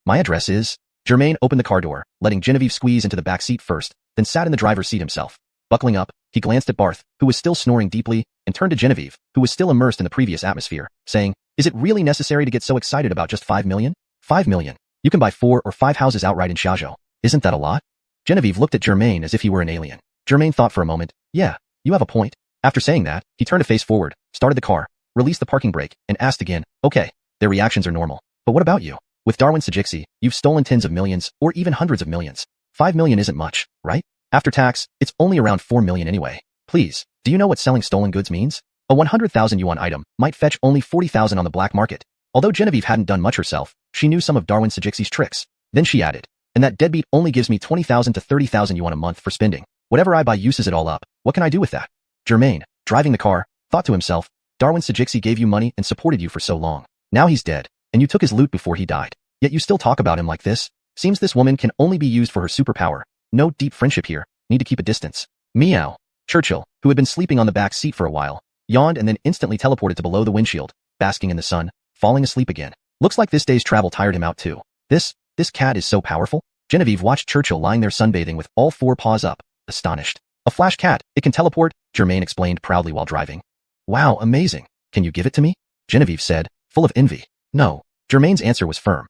My address is... Germain opened the car door, letting Genevieve squeeze into the back seat first, then sat in the driver's seat himself. Buckling up, he glanced at Barth, who was still snoring deeply, and turned to Genevieve, who was still immersed in the previous atmosphere, saying, is it really necessary to get so excited about just 5 million? 5 million. You can buy 4 or 5 houses outright in Xiaozhou. Isn't that a lot? Genevieve looked at Germain as if he were an alien. Germain thought for a moment. Yeah, you have a point. After saying that, he turned to face forward, started the car, released the parking brake, and asked again, okay, their reactions are normal. But what about you? With Darwin xiuxian, you've stolen tens of millions, or even hundreds of millions. 5 million isn't much, right? After tax, it's only around 4 million anyway. Please, do you know what selling stolen goods means? A 100,000 yuan item might fetch only 40,000 on the black market. Although Genevieve hadn't done much herself, she knew some of Darwin xiuxian's tricks. Then she added, and that deadbeat only gives me 20,000 to 30,000 yuan a month for spending. Whatever I buy uses it all up. What can I do with that? Germain, driving the car, thought to himself, Darwin xiuxian gave you money and supported you for so long. Now he's dead, and you took his loot before he died. Yet you still talk about him like this? Seems this woman can only be used for her superpower. No deep friendship here. Need to keep a distance. Meow. Churchill, who had been sleeping on the back seat for a while, yawned and then instantly teleported to below the windshield, basking in the sun, falling asleep again. Looks like this day's travel tired him out too. This cat is so powerful? Genevieve watched Churchill lying there sunbathing with all 4 paws up, astonished. A flash cat, it can teleport, Germain explained proudly while driving. Wow, amazing. Can you give it to me? Genevieve said, full of envy. No. Germain's answer was firm.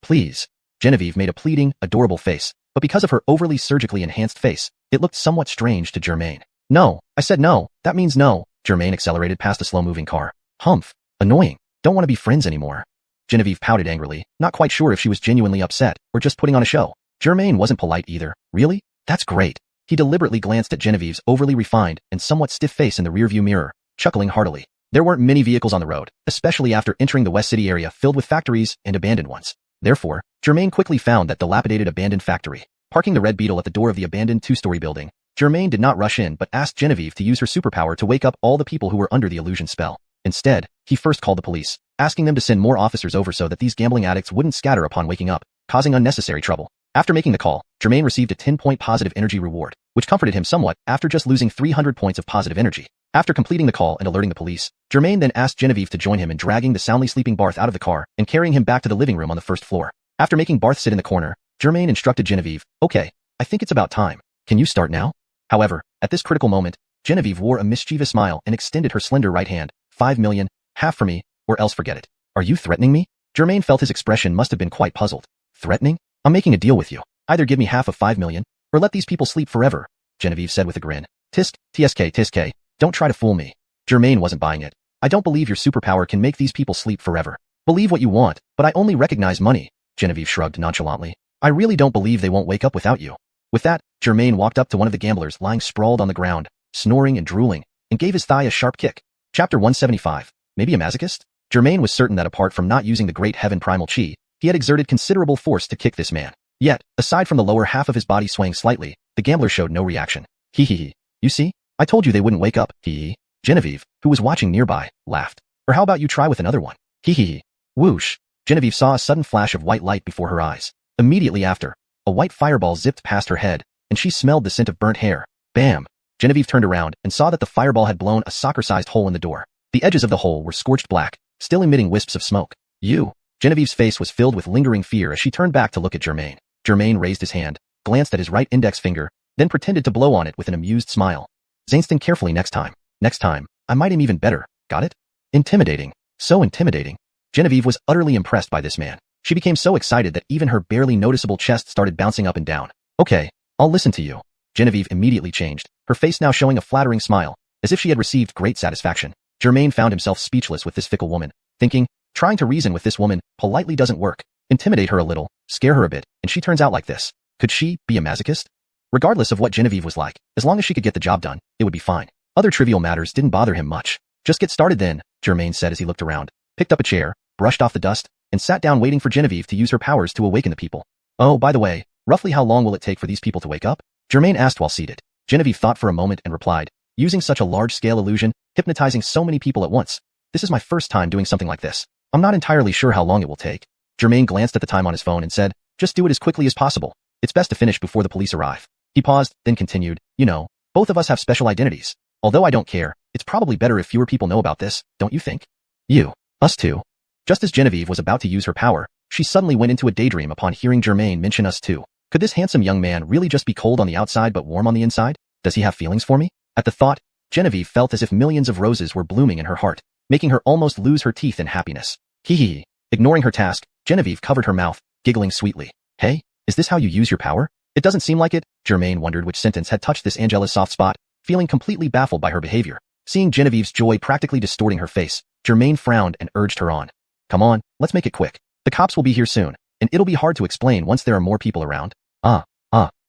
Please. Genevieve made a pleading, adorable face, but because of her overly surgically enhanced face, it looked somewhat strange to Germain. No, I said no, that means no. Germain accelerated past a slow-moving car. Humph. Annoying. Don't want to be friends anymore. Genevieve pouted angrily, not quite sure if she was genuinely upset or just putting on a show. Germain wasn't polite either. Really? That's great. He deliberately glanced at Genevieve's overly refined and somewhat stiff face in the rearview mirror, chuckling heartily. There weren't many vehicles on the road, especially after entering the West City area filled with factories and abandoned ones. Therefore, Germain quickly found that dilapidated abandoned factory. Parking the Red Beetle at the door of the abandoned two-story building, Germain did not rush in but asked Genevieve to use her superpower to wake up all the people who were under the illusion spell. Instead, he first called the police, asking them to send more officers over so that these gambling addicts wouldn't scatter upon waking up, causing unnecessary trouble. After making the call, Germain received a 10-point positive energy reward, which comforted him somewhat after just losing 300 points of positive energy. After completing the call and alerting the police, Germain then asked Genevieve to join him in dragging the soundly sleeping Barth out of the car and carrying him back to the living room on the first floor. After making Barth sit in the corner, Germain instructed Genevieve, "Okay, I think it's about time. Can you start now?" However, at this critical moment, Genevieve wore a mischievous smile and extended her slender right hand. 5 million, half for me, or else forget it. Are you threatening me? Germain felt his expression must have been quite puzzled. Threatening? I'm making a deal with you. Either give me half of 5 million, or let these people sleep forever, Genevieve said with a grin. Tisk, tsk, don't try to fool me. Germain wasn't buying it. I don't believe your superpower can make these people sleep forever. Believe what you want, but I only recognize money, Genevieve shrugged nonchalantly. I really don't believe they won't wake up without you. With that, Germain walked up to one of the gamblers lying sprawled on the ground, snoring and drooling, and gave his thigh a sharp kick. Chapter 175. Maybe a masochist? Germain was certain that apart from not using the great heaven primal chi, he had exerted considerable force to kick this man. Yet, aside from the lower half of his body swaying slightly, the gambler showed no reaction. Hee. You see? I told you they wouldn't wake up, hee. Genevieve, who was watching nearby, laughed. Or how about you try with another one? Hee. Whoosh. Genevieve saw a sudden flash of white light before her eyes. Immediately after, a white fireball zipped past her head, and she smelled the scent of burnt hair. Bam! Genevieve turned around and saw that the fireball had blown a soccer-sized hole in the door. The edges of the hole were scorched black, still emitting wisps of smoke. You! Genevieve's face was filled with lingering fear as she turned back to look at Germain. Germain raised his hand, glanced at his right index finger, then pretended to blow on it with an amused smile. Zainston carefully next time. Next time, I might aim even better, got it? Intimidating. So intimidating. Genevieve was utterly impressed by this man. She became so excited that even her barely noticeable chest started bouncing up and down. Okay, I'll listen to you. Genevieve immediately changed, her face now showing a flattering smile, as if she had received great satisfaction. Germain found himself speechless with this fickle woman, thinking, trying to reason with this woman politely doesn't work. Intimidate her a little, scare her a bit, and she turns out like this. Could she be a masochist? Regardless of what Genevieve was like, as long as she could get the job done, it would be fine. Other trivial matters didn't bother him much. Just get started then, Germain said as he looked around, picked up a chair, brushed off the dust, and sat down waiting for Genevieve to use her powers to awaken the people. Oh, by the way, roughly how long will it take for these people to wake up? Germain asked while seated. Genevieve thought for a moment and replied, using such a large-scale illusion, hypnotizing so many people at once. This is my first time doing something like this. I'm not entirely sure how long it will take. Germain glanced at the time on his phone and said, just do it as quickly as possible. It's best to finish before the police arrive. He paused, then continued, you know, both of us have special identities. Although I don't care, it's probably better if fewer people know about this, don't you think? You. Us too. Just as Genevieve was about to use her power, she suddenly went into a daydream upon hearing Germain mention us too. Could this handsome young man really just be cold on the outside but warm on the inside? Does he have feelings for me? At the thought, Genevieve felt as if millions of roses were blooming in her heart, making her almost lose her teeth in happiness. Hee. Ignoring her task, Genevieve covered her mouth, giggling sweetly. Hey, is this how you use your power? It doesn't seem like it. Germain wondered which sentence had touched this Angela's soft spot, feeling completely baffled by her behavior. Seeing Genevieve's joy practically distorting her face, Germain frowned and urged her on. Come on, let's make it quick. The cops will be here soon, and it'll be hard to explain once there are more people around.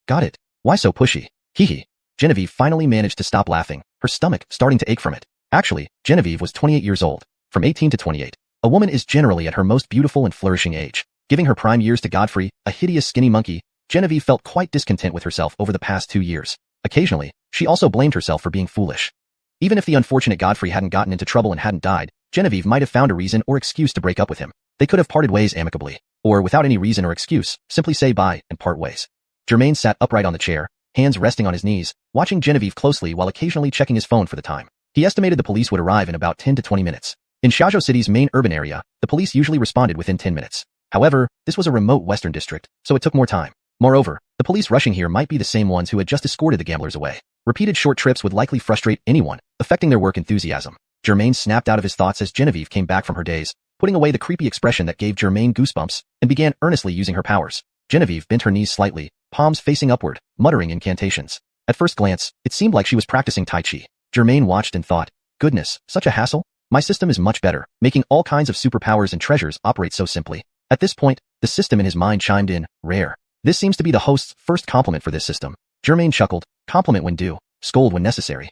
Got it. Why so pushy? Hee. Genevieve finally managed to stop laughing, her stomach starting to ache from it. Actually, Genevieve was 28 years old. From 18 to 28. A woman is generally at her most beautiful and flourishing age. Giving her prime years to Godfrey, a hideous skinny monkey, Genevieve felt quite discontent with herself over the past 2 years. Occasionally, she also blamed herself for being foolish. Even if the unfortunate Godfrey hadn't gotten into trouble and hadn't died, Genevieve might have found a reason or excuse to break up with him. They could have parted ways amicably, or without any reason or excuse, simply say bye and part ways. Germain sat upright on the chair, hands resting on his knees, watching Genevieve closely while occasionally checking his phone for the time. He estimated the police would arrive in about 10 to 20 minutes. In Xiaozhou City's main urban area, the police usually responded within 10 minutes. However, this was a remote western district, so it took more time. Moreover, the police rushing here might be the same ones who had just escorted the gamblers away. Repeated short trips would likely frustrate anyone, affecting their work enthusiasm. Germain snapped out of his thoughts as Genevieve came back from her daze, putting away the creepy expression that gave Germain goosebumps, and began earnestly using her powers. Genevieve bent her knees slightly, palms facing upward, muttering incantations. At first glance, it seemed like she was practicing Tai Chi. Germain watched and thought, goodness, such a hassle? My system is much better, making all kinds of superpowers and treasures operate so simply. At this point, the system in his mind chimed in, rare. This seems to be the host's first compliment for this system. Germain chuckled, compliment when due, scold when necessary.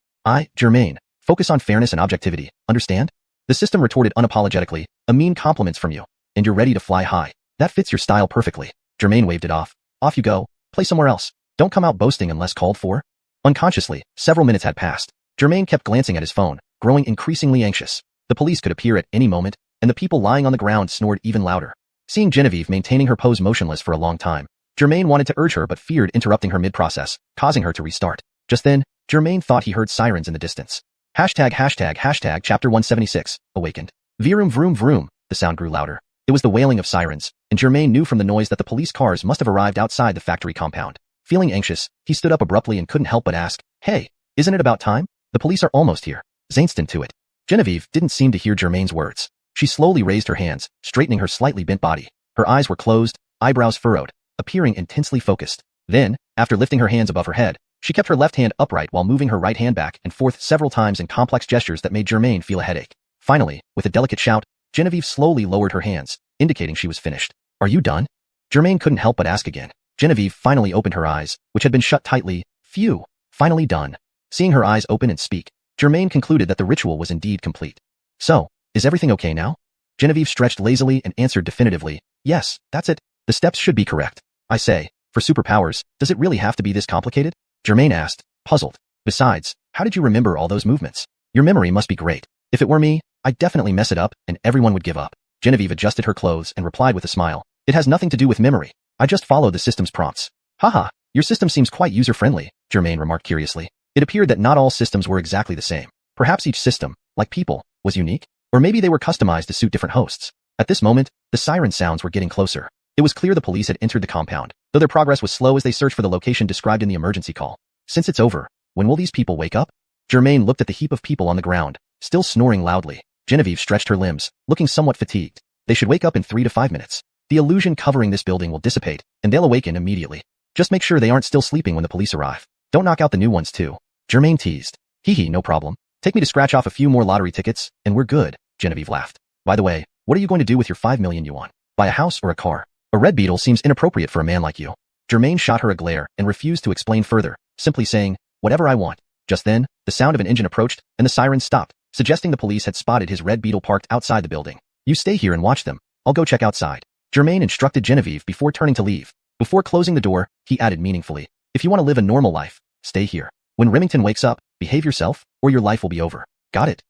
Germain, focus on fairness and objectivity, understand? The system retorted unapologetically, a mean compliments from you. And you're ready to fly high. That fits your style perfectly. Germain waved it off. Off you go, play somewhere else. Don't come out boasting unless called for. Unconsciously, several minutes had passed. Germain kept glancing at his phone, growing increasingly anxious. The police could appear at any moment, and the people lying on the ground snored even louder. Seeing Genevieve maintaining her pose motionless for a long time, Germain wanted to urge her but feared interrupting her mid-process, causing her to restart. Just then, Germain thought he heard sirens in the distance. Hashtag chapter 176, awakened. Vroom vroom vroom, the sound grew louder. It was the wailing of sirens, and Germain knew from the noise that the police cars must have arrived outside the factory compound. Feeling anxious, he stood up abruptly and couldn't help but ask, hey, isn't it about time? The police are almost here. Zainston to it. Genevieve didn't seem to hear Germain's words. She slowly raised her hands, straightening her slightly bent body. Her eyes were closed, eyebrows furrowed, appearing intensely focused. Then, after lifting her hands above her head, she kept her left hand upright while moving her right hand back and forth several times in complex gestures that made Germain feel a headache. Finally, with a delicate shout, Genevieve slowly lowered her hands, indicating she was finished. Are you done? Germain couldn't help but ask again. Genevieve finally opened her eyes, which had been shut tightly. Phew, finally done. Seeing her eyes open and speak, Germain concluded that the ritual was indeed complete. So, is everything okay now? Genevieve stretched lazily and answered definitively, yes, that's it. The steps should be correct. I say, for superpowers, does it really have to be this complicated? Germain asked, puzzled. Besides, how did you remember all those movements? Your memory must be great. If it were me, I'd definitely mess it up and everyone would give up. Genevieve adjusted her clothes and replied with a smile. It has nothing to do with memory. I just followed the system's prompts. Haha, your system seems quite user-friendly, Germain remarked curiously. It appeared that not all systems were exactly the same. Perhaps each system, like people, was unique? Or maybe they were customized to suit different hosts. At this moment, the siren sounds were getting closer. It was clear the police had entered the compound, though their progress was slow as they searched for the location described in the emergency call. Since it's over, when will these people wake up? Germain looked at the heap of people on the ground, still snoring loudly. Genevieve stretched her limbs, looking somewhat fatigued. They should wake up in 3 to 5 minutes. The illusion covering this building will dissipate, and they'll awaken immediately. Just make sure they aren't still sleeping when the police arrive. Don't knock out the new ones too. Germain teased. Hee, no problem. Take me to scratch off a few more lottery tickets, and we're good, Genevieve laughed. By the way, what are you going to do with your 5 million yuan? Buy a house or a car? A red beetle seems inappropriate for a man like you. Germain shot her a glare and refused to explain further, simply saying, whatever I want. Just then, the sound of an engine approached, and the sirens stopped, suggesting the police had spotted his red beetle parked outside the building. You stay here and watch them. I'll go check outside. Germain instructed Genevieve before turning to leave. Before closing the door, he added meaningfully, if you want to live a normal life, stay here. When Remington wakes up, behave yourself, or your life will be over. Got it?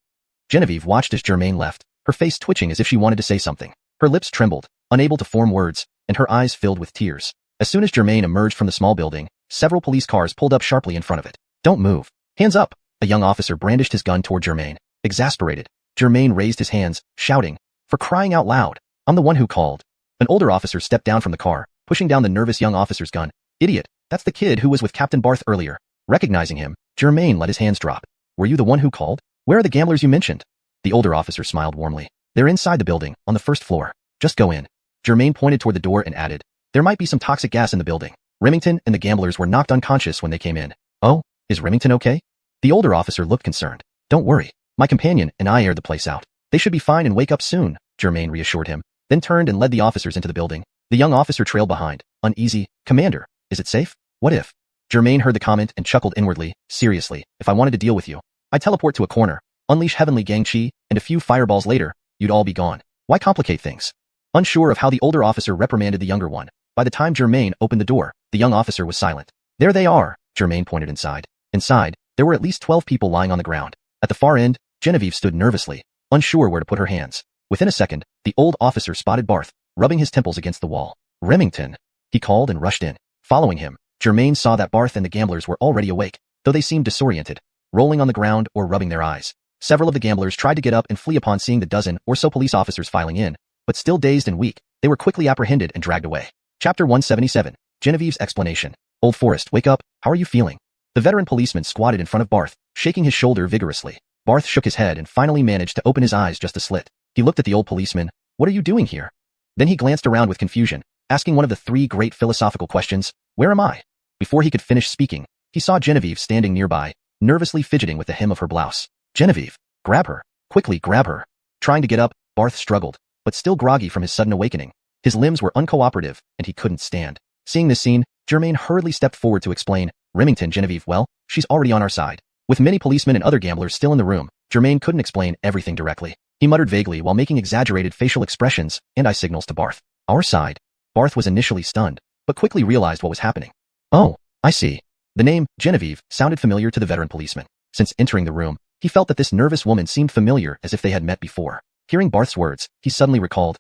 Genevieve watched as Germain left, her face twitching as if she wanted to say something. Her lips trembled, unable to form words, and her eyes filled with tears. As soon as Germain emerged from the small building, several police cars pulled up sharply in front of it. Don't move. Hands up! A young officer brandished his gun toward Germain. Exasperated, Germain raised his hands, shouting, for crying out loud, I'm the one who called. An older officer stepped down from the car, pushing down the nervous young officer's gun. Idiot, that's the kid who was with Captain Barth earlier. Recognizing him, Germain let his hands drop. Were you the one who called? Where are the gamblers you mentioned? The older officer smiled warmly. They're inside the building, on the first floor. Just go in. Germain pointed toward the door and added, there might be some toxic gas in the building. Remington and the gamblers were knocked unconscious when they came in. Oh, is Remington okay? The older officer looked concerned. Don't worry. My companion and I aired the place out. They should be fine and wake up soon, Germain reassured him, then turned and led the officers into the building. The young officer trailed behind, uneasy. Commander, is it safe? What if? Germain heard the comment and chuckled inwardly. Seriously, if I wanted to deal with you, I'd teleport to a corner, unleash heavenly gang chi, and a few fireballs later, you'd all be gone. Why complicate things? Unsure of how the older officer reprimanded the younger one, by the time Germain opened the door, the young officer was silent. There they are, Germain pointed inside. Inside, there were at least 12 people lying on the ground. At the far end, Genevieve stood nervously, unsure where to put her hands. Within a second, the old officer spotted Barth, rubbing his temples against the wall. Remington, he called and rushed in. Following him, Germain saw that Barth and the gamblers were already awake, though they seemed disoriented, rolling on the ground or rubbing their eyes. Several of the gamblers tried to get up and flee upon seeing the dozen or so police officers filing in, but still dazed and weak, they were quickly apprehended and dragged away. Chapter 177, Genevieve's explanation. Old Forrest, wake up, how are you feeling? The veteran policeman squatted in front of Barth, shaking his shoulder vigorously. Barth shook his head and finally managed to open his eyes just a slit. He looked at the old policeman. What are you doing here? Then he glanced around with confusion, asking one of the 3 great philosophical questions. Where am I? Before he could finish speaking, he saw Genevieve standing nearby, nervously fidgeting with the hem of her blouse. Genevieve, grab her. Quickly grab her. Trying to get up, Barth struggled, but still groggy from his sudden awakening. His limbs were uncooperative, and he couldn't stand. Seeing this scene, Germain hurriedly stepped forward to explain, Remington, Genevieve, well, she's already on our side. With many policemen and other gamblers still in the room, Germain couldn't explain everything directly. He muttered vaguely while making exaggerated facial expressions and eye signals to Barth. Our side. Barth was initially stunned, but quickly realized what was happening. Oh, I see. The name, Genevieve, sounded familiar to the veteran policeman. Since entering the room, he felt that this nervous woman seemed familiar as if they had met before. Hearing Barth's words, he suddenly recalled,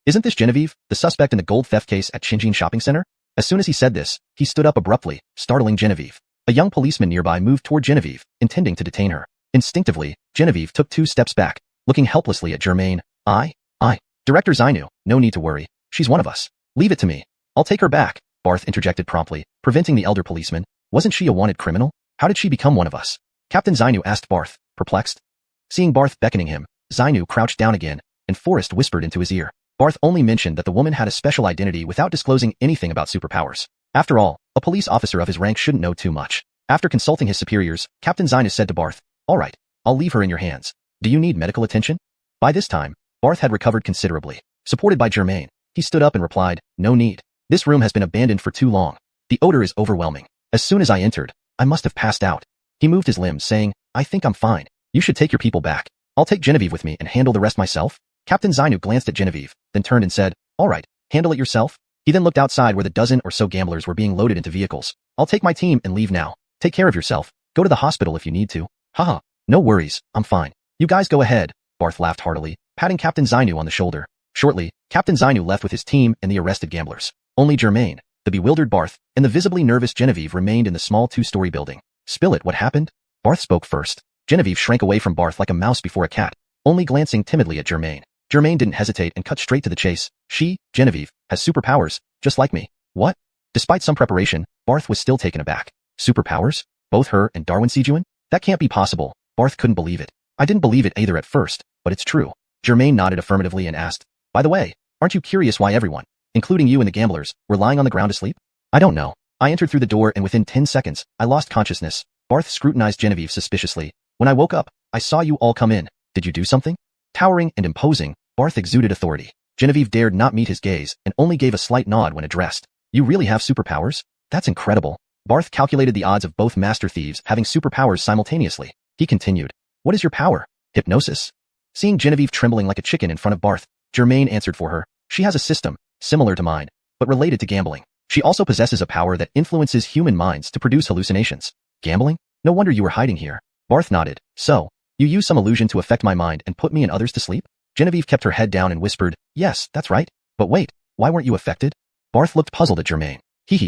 Isn't this Genevieve, the suspect in the gold theft case at Xiuxian shopping center? As soon as he said this, he stood up abruptly, startling Genevieve. A young policeman nearby moved toward Genevieve, intending to detain her. Instinctively, Genevieve took 2 steps back, looking helplessly at Germain. Director Xianu, no need to worry. She's one of us. Leave it to me. I'll take her back, Barth interjected promptly, preventing the elder policeman. Wasn't she a wanted criminal? How did she become one of us? Captain Xianu asked Barth, perplexed. Seeing Barth beckoning him, Xianu crouched down again, and Forrest whispered into his ear. Barth only mentioned that the woman had a special identity without disclosing anything about superpowers. After all, a police officer of his rank shouldn't know too much. After consulting his superiors, Captain Xianu said to Barth, All right, I'll leave her in your hands. Do you need medical attention? By this time, Barth had recovered considerably. Supported by Germain, he stood up and replied, No need. This room has been abandoned for too long. The odor is overwhelming. As soon as I entered, I must have passed out. He moved his limbs, saying, I think I'm fine. You should take your people back. I'll take Genevieve with me and handle the rest myself. Captain Xianu glanced at Genevieve, then turned and said, All right, handle it yourself. He then looked outside where the dozen or so gamblers were being loaded into vehicles. I'll take my team and leave now. Take care of yourself. Go to the hospital if you need to. Haha. No worries, I'm fine. You guys go ahead. Barth laughed heartily, patting Captain Xianu on the shoulder. Shortly, Captain Xianu left with his team and the arrested gamblers. Only Germain, the bewildered Barth, and the visibly nervous Genevieve remained in the small 2-story building. Spill it, what happened? Barth spoke first. Genevieve shrank away from Barth like a mouse before a cat, only glancing timidly at Germain. Germain didn't hesitate and cut straight to the chase. She, Genevieve, has superpowers, just like me. What? Despite some preparation, Barth was still taken aback. Superpowers? Both her and Darwin Xiuxian? That can't be possible. Barth couldn't believe it. I didn't believe it either at first, but it's true. Germain nodded affirmatively and asked, By the way, aren't you curious why everyone, including you and the gamblers, were lying on the ground asleep? I don't know. I entered through the door and within 10 seconds, I lost consciousness. Barth scrutinized Genevieve suspiciously. When I woke up, I saw you all come in. Did you do something? Towering and imposing, Barth exuded authority. Genevieve dared not meet his gaze and only gave a slight nod when addressed. You really have superpowers? That's incredible. Barth calculated the odds of both master thieves having superpowers simultaneously. He continued, What is your power? Hypnosis? Seeing Genevieve trembling like a chicken in front of Barth, Germain answered for her. She has a system, similar to mine, but related to gambling. She also possesses a power that influences human minds to produce hallucinations. Gambling? No wonder you were hiding here. Barth nodded. So, you use some illusion to affect my mind and put me and others to sleep? Genevieve kept her head down and whispered, Yes, that's right. But wait, why weren't you affected? Barth looked puzzled at Germain.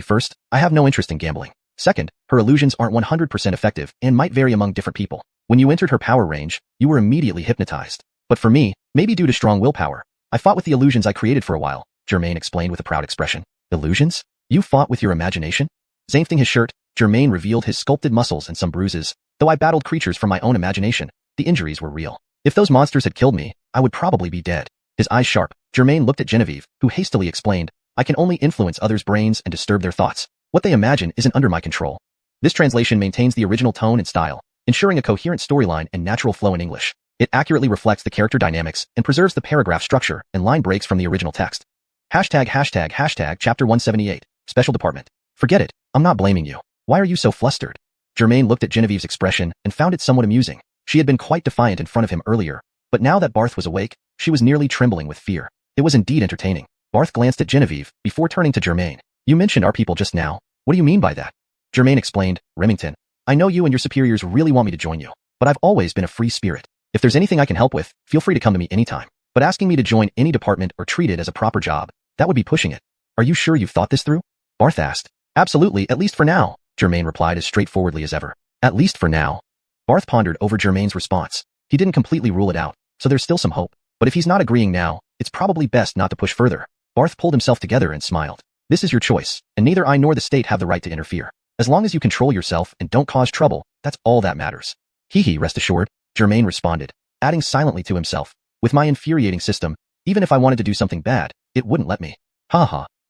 First, I have no interest in gambling. Second, her illusions aren't 100% effective and might vary among different people. When you entered her power range, you were immediately hypnotized. But for me, maybe due to strong willpower, I fought with the illusions I created for a while, Germain explained with a proud expression. Illusions? You fought with your imagination? Zafting his shirt, Germain revealed his sculpted muscles and some bruises. Though I battled creatures from my own imagination, the injuries were real. If those monsters had killed me, I would probably be dead. His eyes sharp, Germain looked at Genevieve, who hastily explained, I can only influence others' brains and disturb their thoughts. What they imagine isn't under my control. This translation maintains the original tone and style, ensuring a coherent storyline and natural flow in English. It accurately reflects the character dynamics and preserves the paragraph structure and line breaks from the original text. Hashtag chapter 178, Special Department. Forget it, I'm not blaming you. Why are you so flustered? Germain looked at Genevieve's expression and found it somewhat amusing. She had been quite defiant in front of him earlier, but now that Barth was awake, she was nearly trembling with fear. It was indeed entertaining. Barth glanced at Genevieve before turning to Germain. You mentioned our people just now. What do you mean by that? Germain explained, Remington, I know you and your superiors really want me to join you, but I've always been a free spirit. If there's anything I can help with, feel free to come to me anytime. But asking me to join any department or treat it as a proper job, that would be pushing it. Are you sure you've thought this through? Barth asked. Absolutely, at least for now, Germain replied as straightforwardly as ever. At least for now. Barth pondered over Germain's response. He didn't completely rule it out, so there's still some hope. But if he's not agreeing now, it's probably best not to push further. Barth pulled himself together and smiled. This is your choice, and neither I nor the state have the right to interfere. As long as you control yourself and don't cause trouble, that's all that matters. Rest assured, Germain responded, adding silently to himself. With my infuriating system, even if I wanted to do something bad, it wouldn't let me.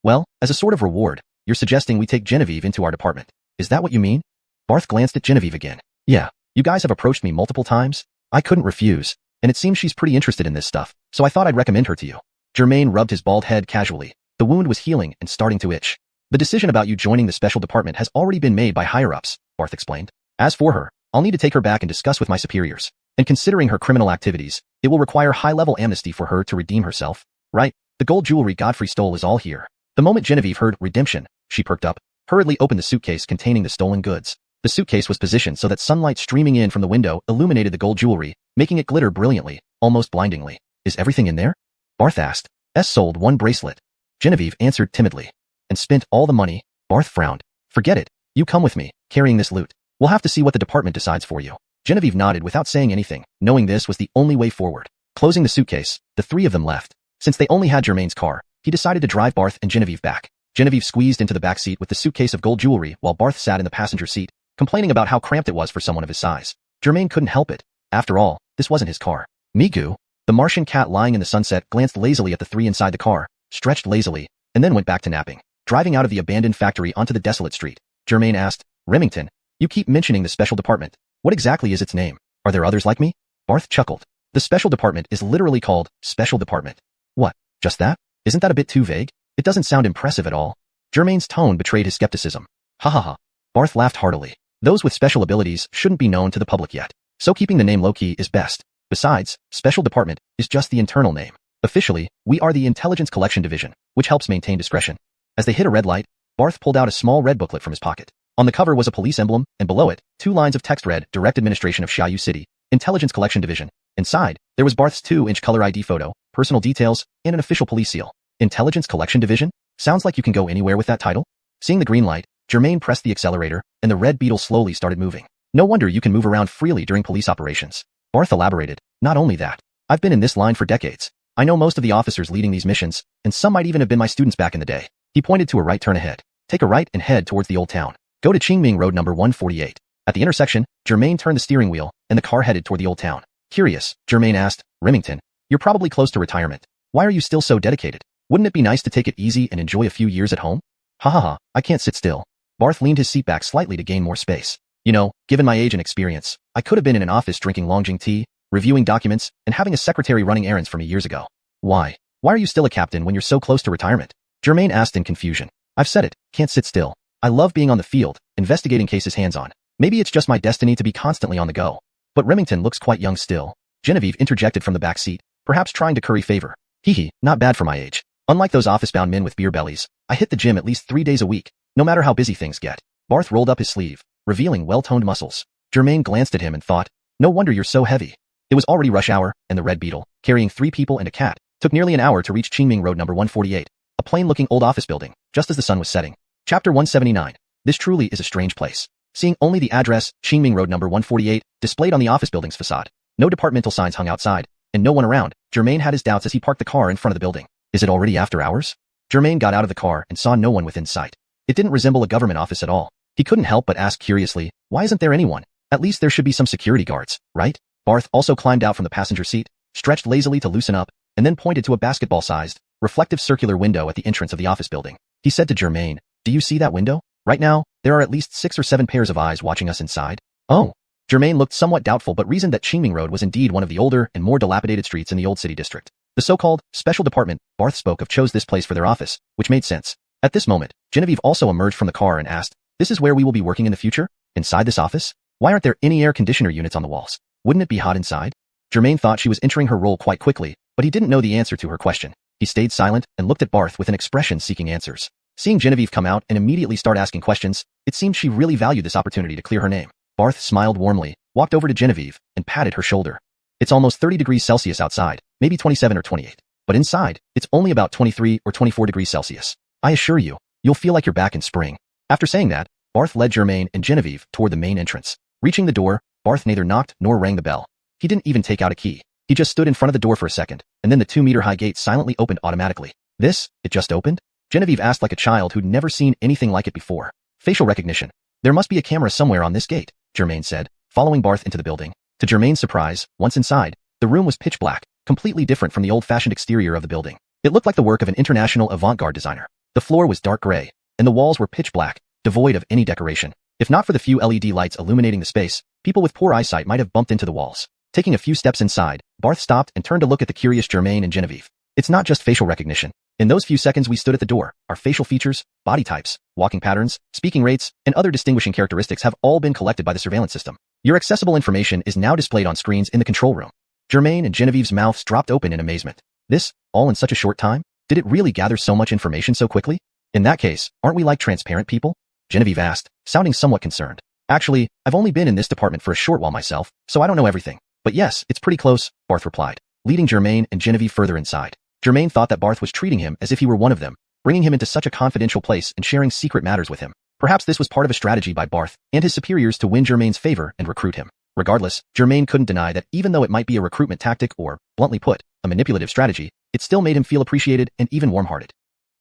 Well, as a sort of reward, you're suggesting we take Genevieve into our department. Is that what you mean? Barth glanced at Genevieve again. Yeah, you guys have approached me multiple times. I couldn't refuse, and it seems she's pretty interested in this stuff, so I thought I'd recommend her to you. Germain rubbed his bald head casually. The wound was healing and starting to itch. The decision about you joining the special department has already been made by higher-ups, Barth explained. As for her, I'll need to take her back and discuss with my superiors. And considering her criminal activities, it will require high-level amnesty for her to redeem herself. Right, the gold jewelry Godfrey stole is all here. The moment Genevieve heard redemption, she perked up, hurriedly opened the suitcase containing the stolen goods. The suitcase was positioned so that sunlight streaming in from the window illuminated the gold jewelry, making it glitter brilliantly, almost blindingly. Is everything in there? Barth asked. Sold one bracelet. Genevieve answered timidly. And spent all the money. Barth frowned. Forget it. You come with me, carrying this loot. We'll have to see what the department decides for you. Genevieve nodded without saying anything, knowing this was the only way forward. Closing the suitcase, the three of them left. Since they only had Germain's car, he decided to drive Barth and Genevieve back. Genevieve squeezed into the back seat with the suitcase of gold jewelry while Barth sat in the passenger seat, complaining about how cramped it was for someone of his size. Germain couldn't help it. After all, this wasn't his car. Migu, the Martian cat lying in the sunset, glanced lazily at the three inside the car, stretched lazily, and then went back to napping. Driving out of the abandoned factory onto the desolate street, Germain asked, Remington, you keep mentioning the special department. What exactly is its name? Are there others like me? Barth chuckled. The special department is literally called Special Department. What, just that? Isn't that a bit too vague? It doesn't sound impressive at all. Germain's tone betrayed his skepticism. Ha ha ha. Barth laughed heartily. Those with special abilities shouldn't be known to the public yet, so keeping the name low-key is best. Besides, Special Department is just the internal name. Officially, we are the Intelligence Collection Division, which helps maintain discretion. As they hit a red light, Barth pulled out a small red booklet from his pocket. On the cover was a police emblem, and below it, 2 lines of text read, Direct Administration of Xiaoyu City, Intelligence Collection Division. Inside, there was Barth's 2-inch color ID photo, personal details, and an official police seal. Intelligence Collection Division? Sounds like you can go anywhere with that title. Seeing the green light, Germain pressed the accelerator, and the red beetle slowly started moving. No wonder you can move around freely during police operations. Barth elaborated. Not only that, I've been in this line for decades. I know most of the officers leading these missions, and some might even have been my students back in the day. He pointed to a right turn ahead. Take a right and head towards the old town. Go to Qingming Road number 148. At the intersection, Germain turned the steering wheel, and the car headed toward the old town. Curious, Germain asked, Remington, you're probably close to retirement. Why are you still so dedicated? Wouldn't it be nice to take it easy and enjoy a few years at home? Ha ha ha, I can't sit still. Barth leaned his seat back slightly to gain more space. You know, given my age and experience, I could have been in an office drinking Longjing tea, reviewing documents, and having a secretary running errands for me years ago. Why? Why are you still a captain when you're so close to retirement? Germain asked in confusion. I've said it, can't sit still. I love being on the field, investigating cases hands-on. Maybe it's just my destiny to be constantly on the go. But Remington looks quite young still. Genevieve interjected from the back seat, perhaps trying to curry favor. Hee, not bad for my age. Unlike those office-bound men with beer bellies, I hit the gym at least 3 days a week, no matter how busy things get. Barth rolled up his sleeve, revealing well-toned muscles. Germain glanced at him and thought, no wonder you're so heavy. It was already rush hour, and the Red Beetle, carrying 3 people and a cat, took nearly an hour to reach Qingming Road number 148, a plain-looking old office building, just as the sun was setting. Chapter 179. This truly is a strange place. Seeing only the address, Qingming Road number 148, displayed on the office building's facade. No departmental signs hung outside, and no one around. Germain had his doubts as he parked the car in front of the building. Is it already after hours? Germain got out of the car and saw no one within sight. It didn't resemble a government office at all. He couldn't help but ask curiously, why isn't there anyone? At least there should be some security guards, right? Barth also climbed out from the passenger seat, stretched lazily to loosen up, and then pointed to a basketball-sized, reflective circular window at the entrance of the office building. He said to Germain, do you see that window? Right now, there are at least 6 or 7 pairs of eyes watching us inside. Oh. Germain looked somewhat doubtful but reasoned that Qingming Road was indeed one of the older and more dilapidated streets in the old city district. The so-called special department Barth spoke of chose this place for their office, which made sense. At this moment, Genevieve also emerged from the car and asked, this is where we will be working in the future? Inside this office? Why aren't there any air conditioner units on the walls? Wouldn't it be hot inside? Germain thought she was entering her role quite quickly, but he didn't know the answer to her question. He stayed silent and looked at Barth with an expression seeking answers. Seeing Genevieve come out and immediately start asking questions, it seemed she really valued this opportunity to clear her name. Barth smiled warmly, walked over to Genevieve, and patted her shoulder. It's almost 30 degrees Celsius outside, maybe 27 or 28. But inside, it's only about 23 or 24 degrees Celsius. I assure you, you'll feel like you're back in spring. After saying that, Barth led Germain and Genevieve toward the main entrance. Reaching the door, Barth neither knocked nor rang the bell. He didn't even take out a key. He just stood in front of the door for a second, and then the 2-meter-high gate silently opened automatically. It just opened? Genevieve asked like a child who'd never seen anything like it before. Facial recognition. There must be a camera somewhere on this gate, Germain said, following Barth into the building. To Germain's surprise, once inside, the room was pitch black, completely different from the old-fashioned exterior of the building. It looked like the work of an international avant-garde designer. The floor was dark gray, and the walls were pitch black, devoid of any decoration. If not for the few LED lights illuminating the space, people with poor eyesight might have bumped into the walls. Taking a few steps inside, Barth stopped and turned to look at the curious Germain and Genevieve. It's not just facial recognition. In those few seconds we stood at the door, our facial features, body types, walking patterns, speaking rates, and other distinguishing characteristics have all been collected by the surveillance system. Your accessible information is now displayed on screens in the control room. Germain and Genevieve's mouths dropped open in amazement. This, all in such a short time? Did it really gather so much information so quickly? In that case, aren't we like transparent people? Genevieve asked, sounding somewhat concerned. Actually, I've only been in this department for a short while myself, so I don't know everything. But yes, it's pretty close, Barth replied, leading Germain and Genevieve further inside. Germain thought that Barth was treating him as if he were one of them, bringing him into such a confidential place and sharing secret matters with him. Perhaps this was part of a strategy by Barth and his superiors to win Germain's favor and recruit him. Regardless, Germain couldn't deny that even though it might be a recruitment tactic or, bluntly put, a manipulative strategy, it still made him feel appreciated and even warm-hearted.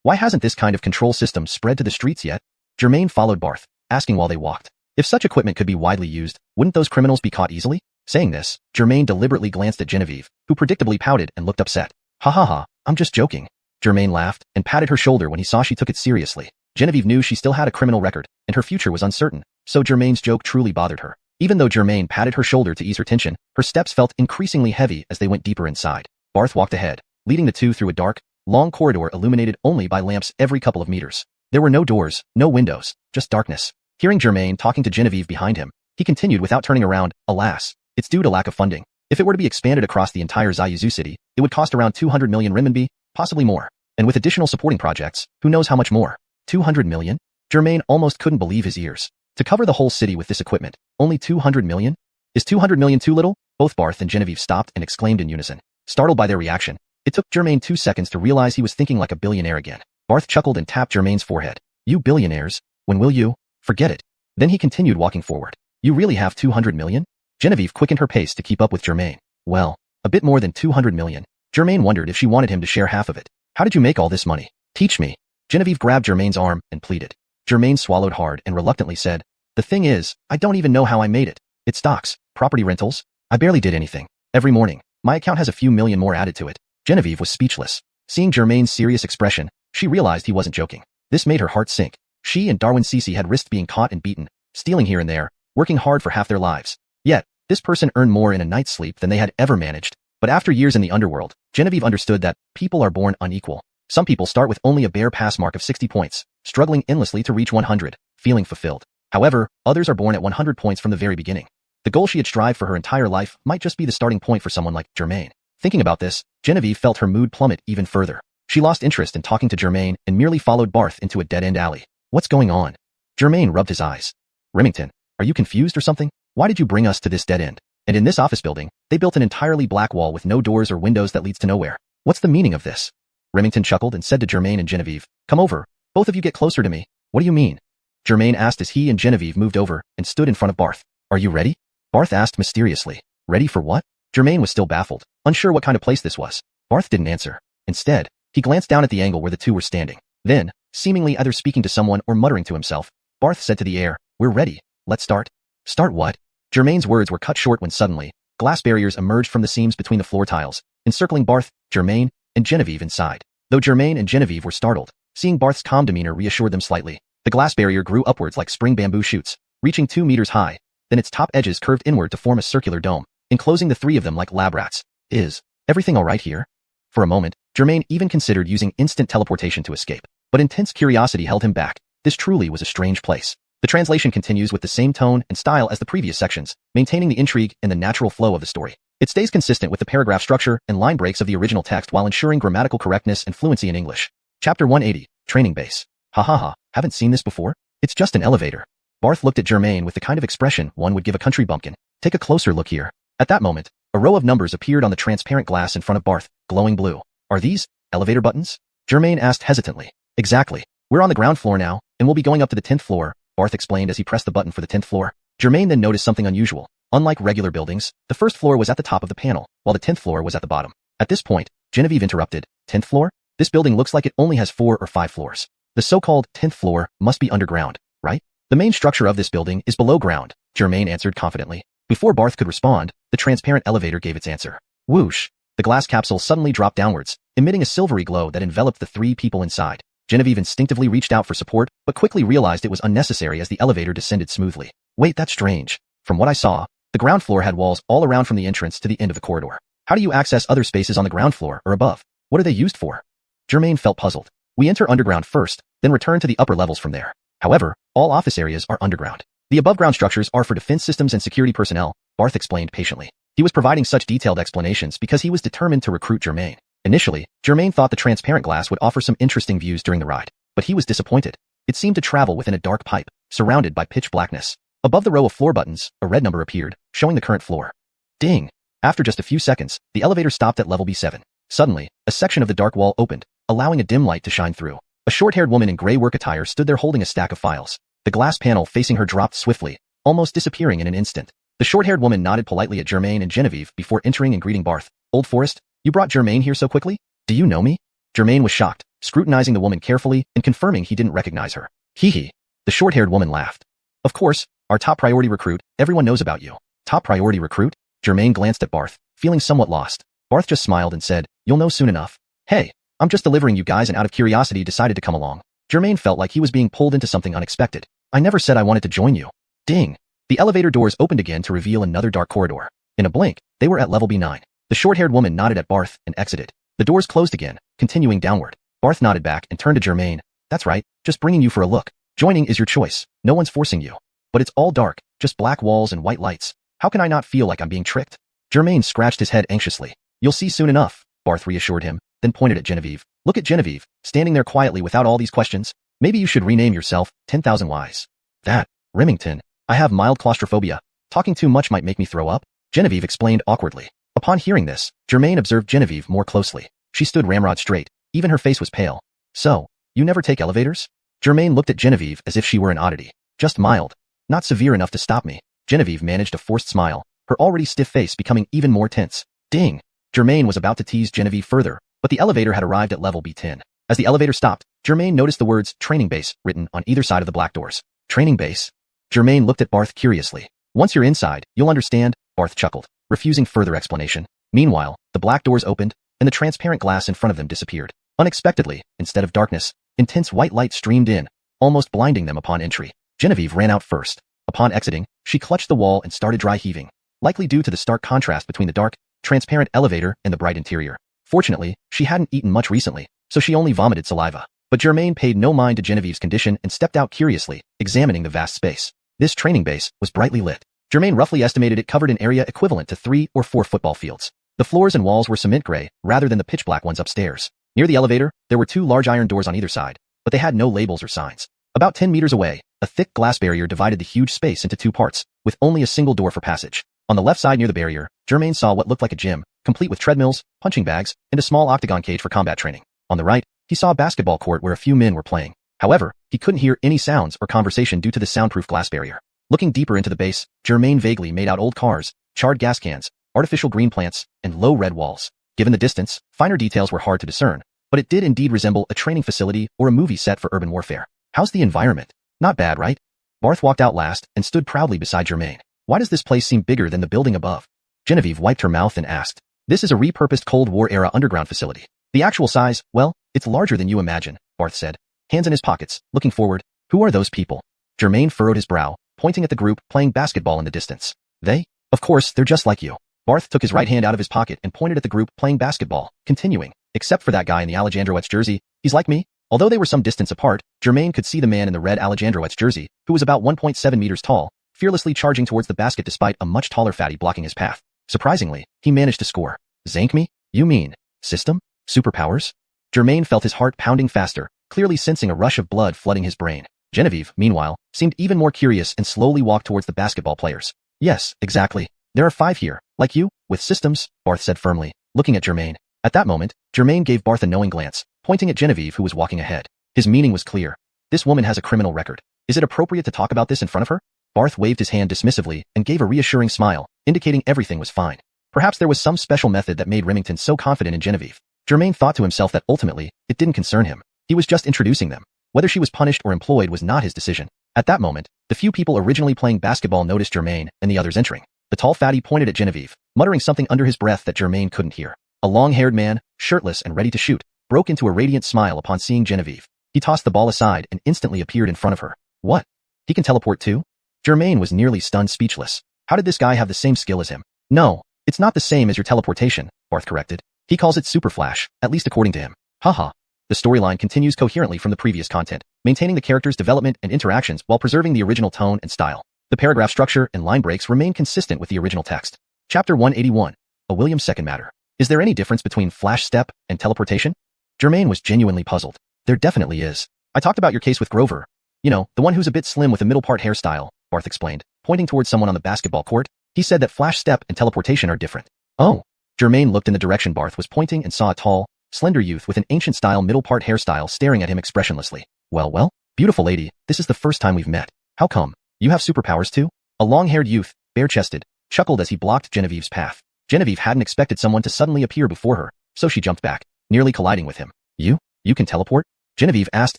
Why hasn't this kind of control system spread to the streets yet? Germain followed Barth, asking while they walked. If such equipment could be widely used, wouldn't those criminals be caught easily? Saying this, Germain deliberately glanced at Genevieve, who predictably pouted and looked upset. Ha ha ha, I'm just joking. Germain laughed and patted her shoulder when he saw she took it seriously. Genevieve knew she still had a criminal record, and her future was uncertain, so Germain's joke truly bothered her. Even though Germain patted her shoulder to ease her tension, her steps felt increasingly heavy as they went deeper inside. Barth walked ahead, leading the two through a dark, long corridor illuminated only by lamps every couple of meters. There were no doors, no windows, just darkness. Hearing Germain talking to Genevieve behind him, he continued without turning around. Alas, it's due to lack of funding. If it were to be expanded across the entire Xiuxian city, it would cost around 200 million renminbi, possibly more. And with additional supporting projects, who knows how much more? 200 million? Germain almost couldn't believe his ears. To cover the whole city with this equipment, only 200 million? Is 200 million too little? Both Barth and Genevieve stopped and exclaimed in unison. Startled by their reaction, it took Germain 2 seconds to realize he was thinking like a billionaire again. Barth chuckled and tapped Germain's forehead. You billionaires, when will you? Forget it. Then he continued walking forward. You really have 200 million? Genevieve quickened her pace to keep up with Germain. Well, a bit more than 200 million. Germain wondered if she wanted him to share half of it. How did you make all this money? Teach me. Genevieve grabbed Germain's arm and pleaded. Germain swallowed hard and reluctantly said, the thing is, I don't even know how I made it. It's stocks, property rentals. I barely did anything. Every morning, my account has a few million more added to it. Genevieve was speechless. Seeing Germain's serious expression, she realized he wasn't joking. This made her heart sink. She and Darwin Cece had risked being caught and beaten, stealing here and there, working hard for half their lives. Yet, this person earned more in a night's sleep than they had ever managed. But after years in the underworld, Genevieve understood that people are born unequal. Some people start with only a bare pass mark of 60 points, struggling endlessly to reach 100, feeling fulfilled. However, others are born at 100 points from the very beginning. The goal she had strived for her entire life might just be the starting point for someone like Germain. Thinking about this, Genevieve felt her mood plummet even further. She lost interest in talking to Germain and merely followed Barth into a dead-end alley. What's going on? Germain rubbed his eyes. Remington, are you confused or something? Why did you bring us to this dead end? And in this office building, they built an entirely black wall with no doors or windows that leads to nowhere. What's the meaning of this? Remington chuckled and said to Germain and Genevieve, come over. Both of you get closer to me. What do you mean? Germain asked as he and Genevieve moved over and stood in front of Barth. Are you ready? Barth asked mysteriously. Ready for what? Germain was still baffled, unsure what kind of place this was. Barth didn't answer. Instead, he glanced down at the angle where the two were standing. Then, seemingly either speaking to someone or muttering to himself, Barth said to the air, we're ready. Let's start. Start what? Germain's words were cut short when suddenly, glass barriers emerged from the seams between the floor tiles, encircling Barth, Germain, and Genevieve inside. Though Germain and Genevieve were startled, seeing Barth's calm demeanor reassured them slightly. The glass barrier grew upwards like spring bamboo shoots, reaching 2 meters high. Then its top edges curved inward to form a circular dome, enclosing the three of them like lab rats. Is everything all right here? For a moment, Germain even considered using instant teleportation to escape, but intense curiosity held him back. This truly was a strange place. The translation continues with the same tone and style as the previous sections, maintaining the intrigue and the natural flow of the story. It stays consistent with the paragraph structure and line breaks of the original text while ensuring grammatical correctness and fluency in English. Chapter 180, Training Base. Ha ha ha, haven't seen this before? It's just an elevator. Barth looked at Germain with the kind of expression one would give a country bumpkin. Take a closer look here. At that moment, a row of numbers appeared on the transparent glass in front of Barth, glowing blue. Are these elevator buttons? Germain asked hesitantly. Exactly. We're on the ground floor now, and we'll be going up to the 10th floor, Barth explained as he pressed the button for the 10th floor. Germain then noticed something unusual. Unlike regular buildings, the first floor was at the top of the panel, while the 10th floor was at the bottom. At this point, Genevieve interrupted. 10th floor? This building looks like it only has 4 or 5 floors. The so-called 10th floor must be underground, right? The main structure of this building is below ground, Germain answered confidently. Before Barth could respond, the transparent elevator gave its answer. Whoosh! The glass capsule suddenly dropped downwards, emitting a silvery glow that enveloped the 3 people inside. Genevieve instinctively reached out for support, but quickly realized it was unnecessary as the elevator descended smoothly. Wait, that's strange. From what I saw, the ground floor had walls all around from the entrance to the end of the corridor. How do you access other spaces on the ground floor or above? What are they used for? Germain felt puzzled. We enter underground first, then return to the upper levels from there. However, all office areas are underground. The above-ground structures are for defense systems and security personnel, Barth explained patiently. He was providing such detailed explanations because he was determined to recruit Germain. Initially, Germain thought the transparent glass would offer some interesting views during the ride, but he was disappointed. It seemed to travel within a dark pipe, surrounded by pitch blackness. Above the row of floor buttons, a red number appeared, showing the current floor. Ding! After just a few seconds, the elevator stopped at level B7. Suddenly, a section of the dark wall opened, allowing a dim light to shine through. A short-haired woman in gray work attire stood there holding a stack of files. The glass panel facing her dropped swiftly, almost disappearing in an instant. The short-haired woman nodded politely at Germain and Genevieve before entering and greeting Barth. Old Forest, you brought Germain here so quickly? Do you know me? Germain was shocked, scrutinizing the woman carefully and confirming he didn't recognize her. Hee. The short-haired woman laughed. Of course, our top priority recruit, everyone knows about you. Top priority recruit? Germain glanced at Barth, feeling somewhat lost. Barth just smiled and said, you'll know soon enough. Hey, I'm just delivering you guys and out of curiosity decided to come along. Germain felt like he was being pulled into something unexpected. I never said I wanted to join you. Ding. The elevator doors opened again to reveal another dark corridor. In a blink, they were at level B9. The short-haired woman nodded at Barth and exited. The doors closed again, continuing downward. Barth nodded back and turned to Germain. That's right, just bringing you for a look. Joining is your choice. No one's forcing you. But it's all dark, just black walls and white lights. How can I not feel like I'm being tricked? Germain scratched his head anxiously. You'll see soon enough, Barth reassured him, then pointed at Genevieve. Look at Genevieve, standing there quietly without all these questions. Maybe you should rename yourself 10,000 Whys. That, Remington. I have mild claustrophobia. Talking too much might make me throw up. Genevieve explained awkwardly. Upon hearing this, Germain observed Genevieve more closely. She stood ramrod straight. Even her face was pale. So, you never take elevators? Germain looked at Genevieve as if she were an oddity. Just mild. Not severe enough to stop me. Genevieve managed a forced smile, her already stiff face becoming even more tense. Ding! Germain was about to tease Genevieve further, but the elevator had arrived at level B10. As the elevator stopped, Germain noticed the words training base written on either side of the black doors. Training base? Germain looked at Barth curiously. Once you're inside, you'll understand, Barth chuckled, refusing further explanation. Meanwhile, the black doors opened, and the transparent glass in front of them disappeared. Unexpectedly, instead of darkness, intense white light streamed in, almost blinding them upon entry. Genevieve ran out first. Upon exiting, she clutched the wall and started dry heaving, likely due to the stark contrast between the dark, transparent elevator and the bright interior. Fortunately, she hadn't eaten much recently, so she only vomited saliva. But Germain paid no mind to Genevieve's condition and stepped out curiously, examining the vast space. This training base was brightly lit. Germain roughly estimated it covered an area equivalent to 3 or 4 football fields. The floors and walls were cement gray, rather than the pitch black ones upstairs. Near the elevator, there were 2 large iron doors on either side, but they had no labels or signs. About 10 meters away, a thick glass barrier divided the huge space into 2 parts, with only a single door for passage. On the left side near the barrier, Germain saw what looked like a gym, complete with treadmills, punching bags, and a small octagon cage for combat training. On the right, he saw a basketball court where a few men were playing. However, he couldn't hear any sounds or conversation due to the soundproof glass barrier. Looking deeper into the base, Germain vaguely made out old cars, charred gas cans, artificial green plants, and low red walls. Given the distance, finer details were hard to discern, but it did indeed resemble a training facility or a movie set for urban warfare. How's the environment? Not bad, right? Barth walked out last and stood proudly beside Germain. Why does this place seem bigger than the building above? Genevieve wiped her mouth and asked. This is a repurposed Cold War-era underground facility. The actual size, well, it's larger than you imagine, Barth said, hands in his pockets, looking forward. Who are those people? Germain furrowed his brow, pointing at the group playing basketball in the distance. They? Of course, they're just like you. Barth took his right hand out of his pocket and pointed at the group playing basketball, continuing, except for that guy in the Alejandroets jersey, he's like me. Although they were some distance apart, Germain could see the man in the red Alejandroets jersey, who was about 1.7 meters tall, fearlessly charging towards the basket despite a much taller fatty blocking his path. Surprisingly, he managed to score. Zank me? You mean, system? Superpowers? Germain felt his heart pounding faster, clearly sensing a rush of blood flooding his brain. Genevieve, meanwhile, seemed even more curious and slowly walked towards the basketball players. Yes, exactly. There are 5 here, like you, with systems, Barth said firmly, looking at Germain. At that moment, Germain gave Barth a knowing glance, pointing at Genevieve who was walking ahead. His meaning was clear. This woman has a criminal record. Is it appropriate to talk about this in front of her? Barth waved his hand dismissively and gave a reassuring smile, indicating everything was fine. Perhaps there was some special method that made Remington so confident in Genevieve. Germain thought to himself that ultimately, it didn't concern him. He was just introducing them. Whether she was punished or employed was not his decision. At that moment, the few people originally playing basketball noticed Germain and the others entering. The tall fatty pointed at Genevieve, muttering something under his breath that Germain couldn't hear. A long-haired man, shirtless and ready to shoot, broke into a radiant smile upon seeing Genevieve. He tossed the ball aside and instantly appeared in front of her. What? He can teleport too? Germain was nearly stunned speechless. How did this guy have the same skill as him? No, it's not the same as your teleportation, Barth corrected. He calls it Super Flash, at least according to him. Haha. The storyline continues coherently from the previous content, maintaining the character's development and interactions while preserving the original tone and style. The paragraph structure and line breaks remain consistent with the original text. Chapter 181. A William II matter. Is there any difference between Flash Step and teleportation? Germain was genuinely puzzled. There definitely is. I talked about your case with Grover. You know, the one who's a bit slim with a middle part hairstyle, Barth explained, pointing towards someone on the basketball court. He said that Flash Step and teleportation are different. Oh. Germain looked in the direction Barth was pointing and saw a tall, slender youth with an ancient-style middle-part hairstyle staring at him expressionlessly. Well, beautiful lady, this is the first time we've met. How come? You have superpowers too? A long-haired youth, bare-chested, chuckled as he blocked Genevieve's path. Genevieve hadn't expected someone to suddenly appear before her, so she jumped back, nearly colliding with him. You can teleport? Genevieve asked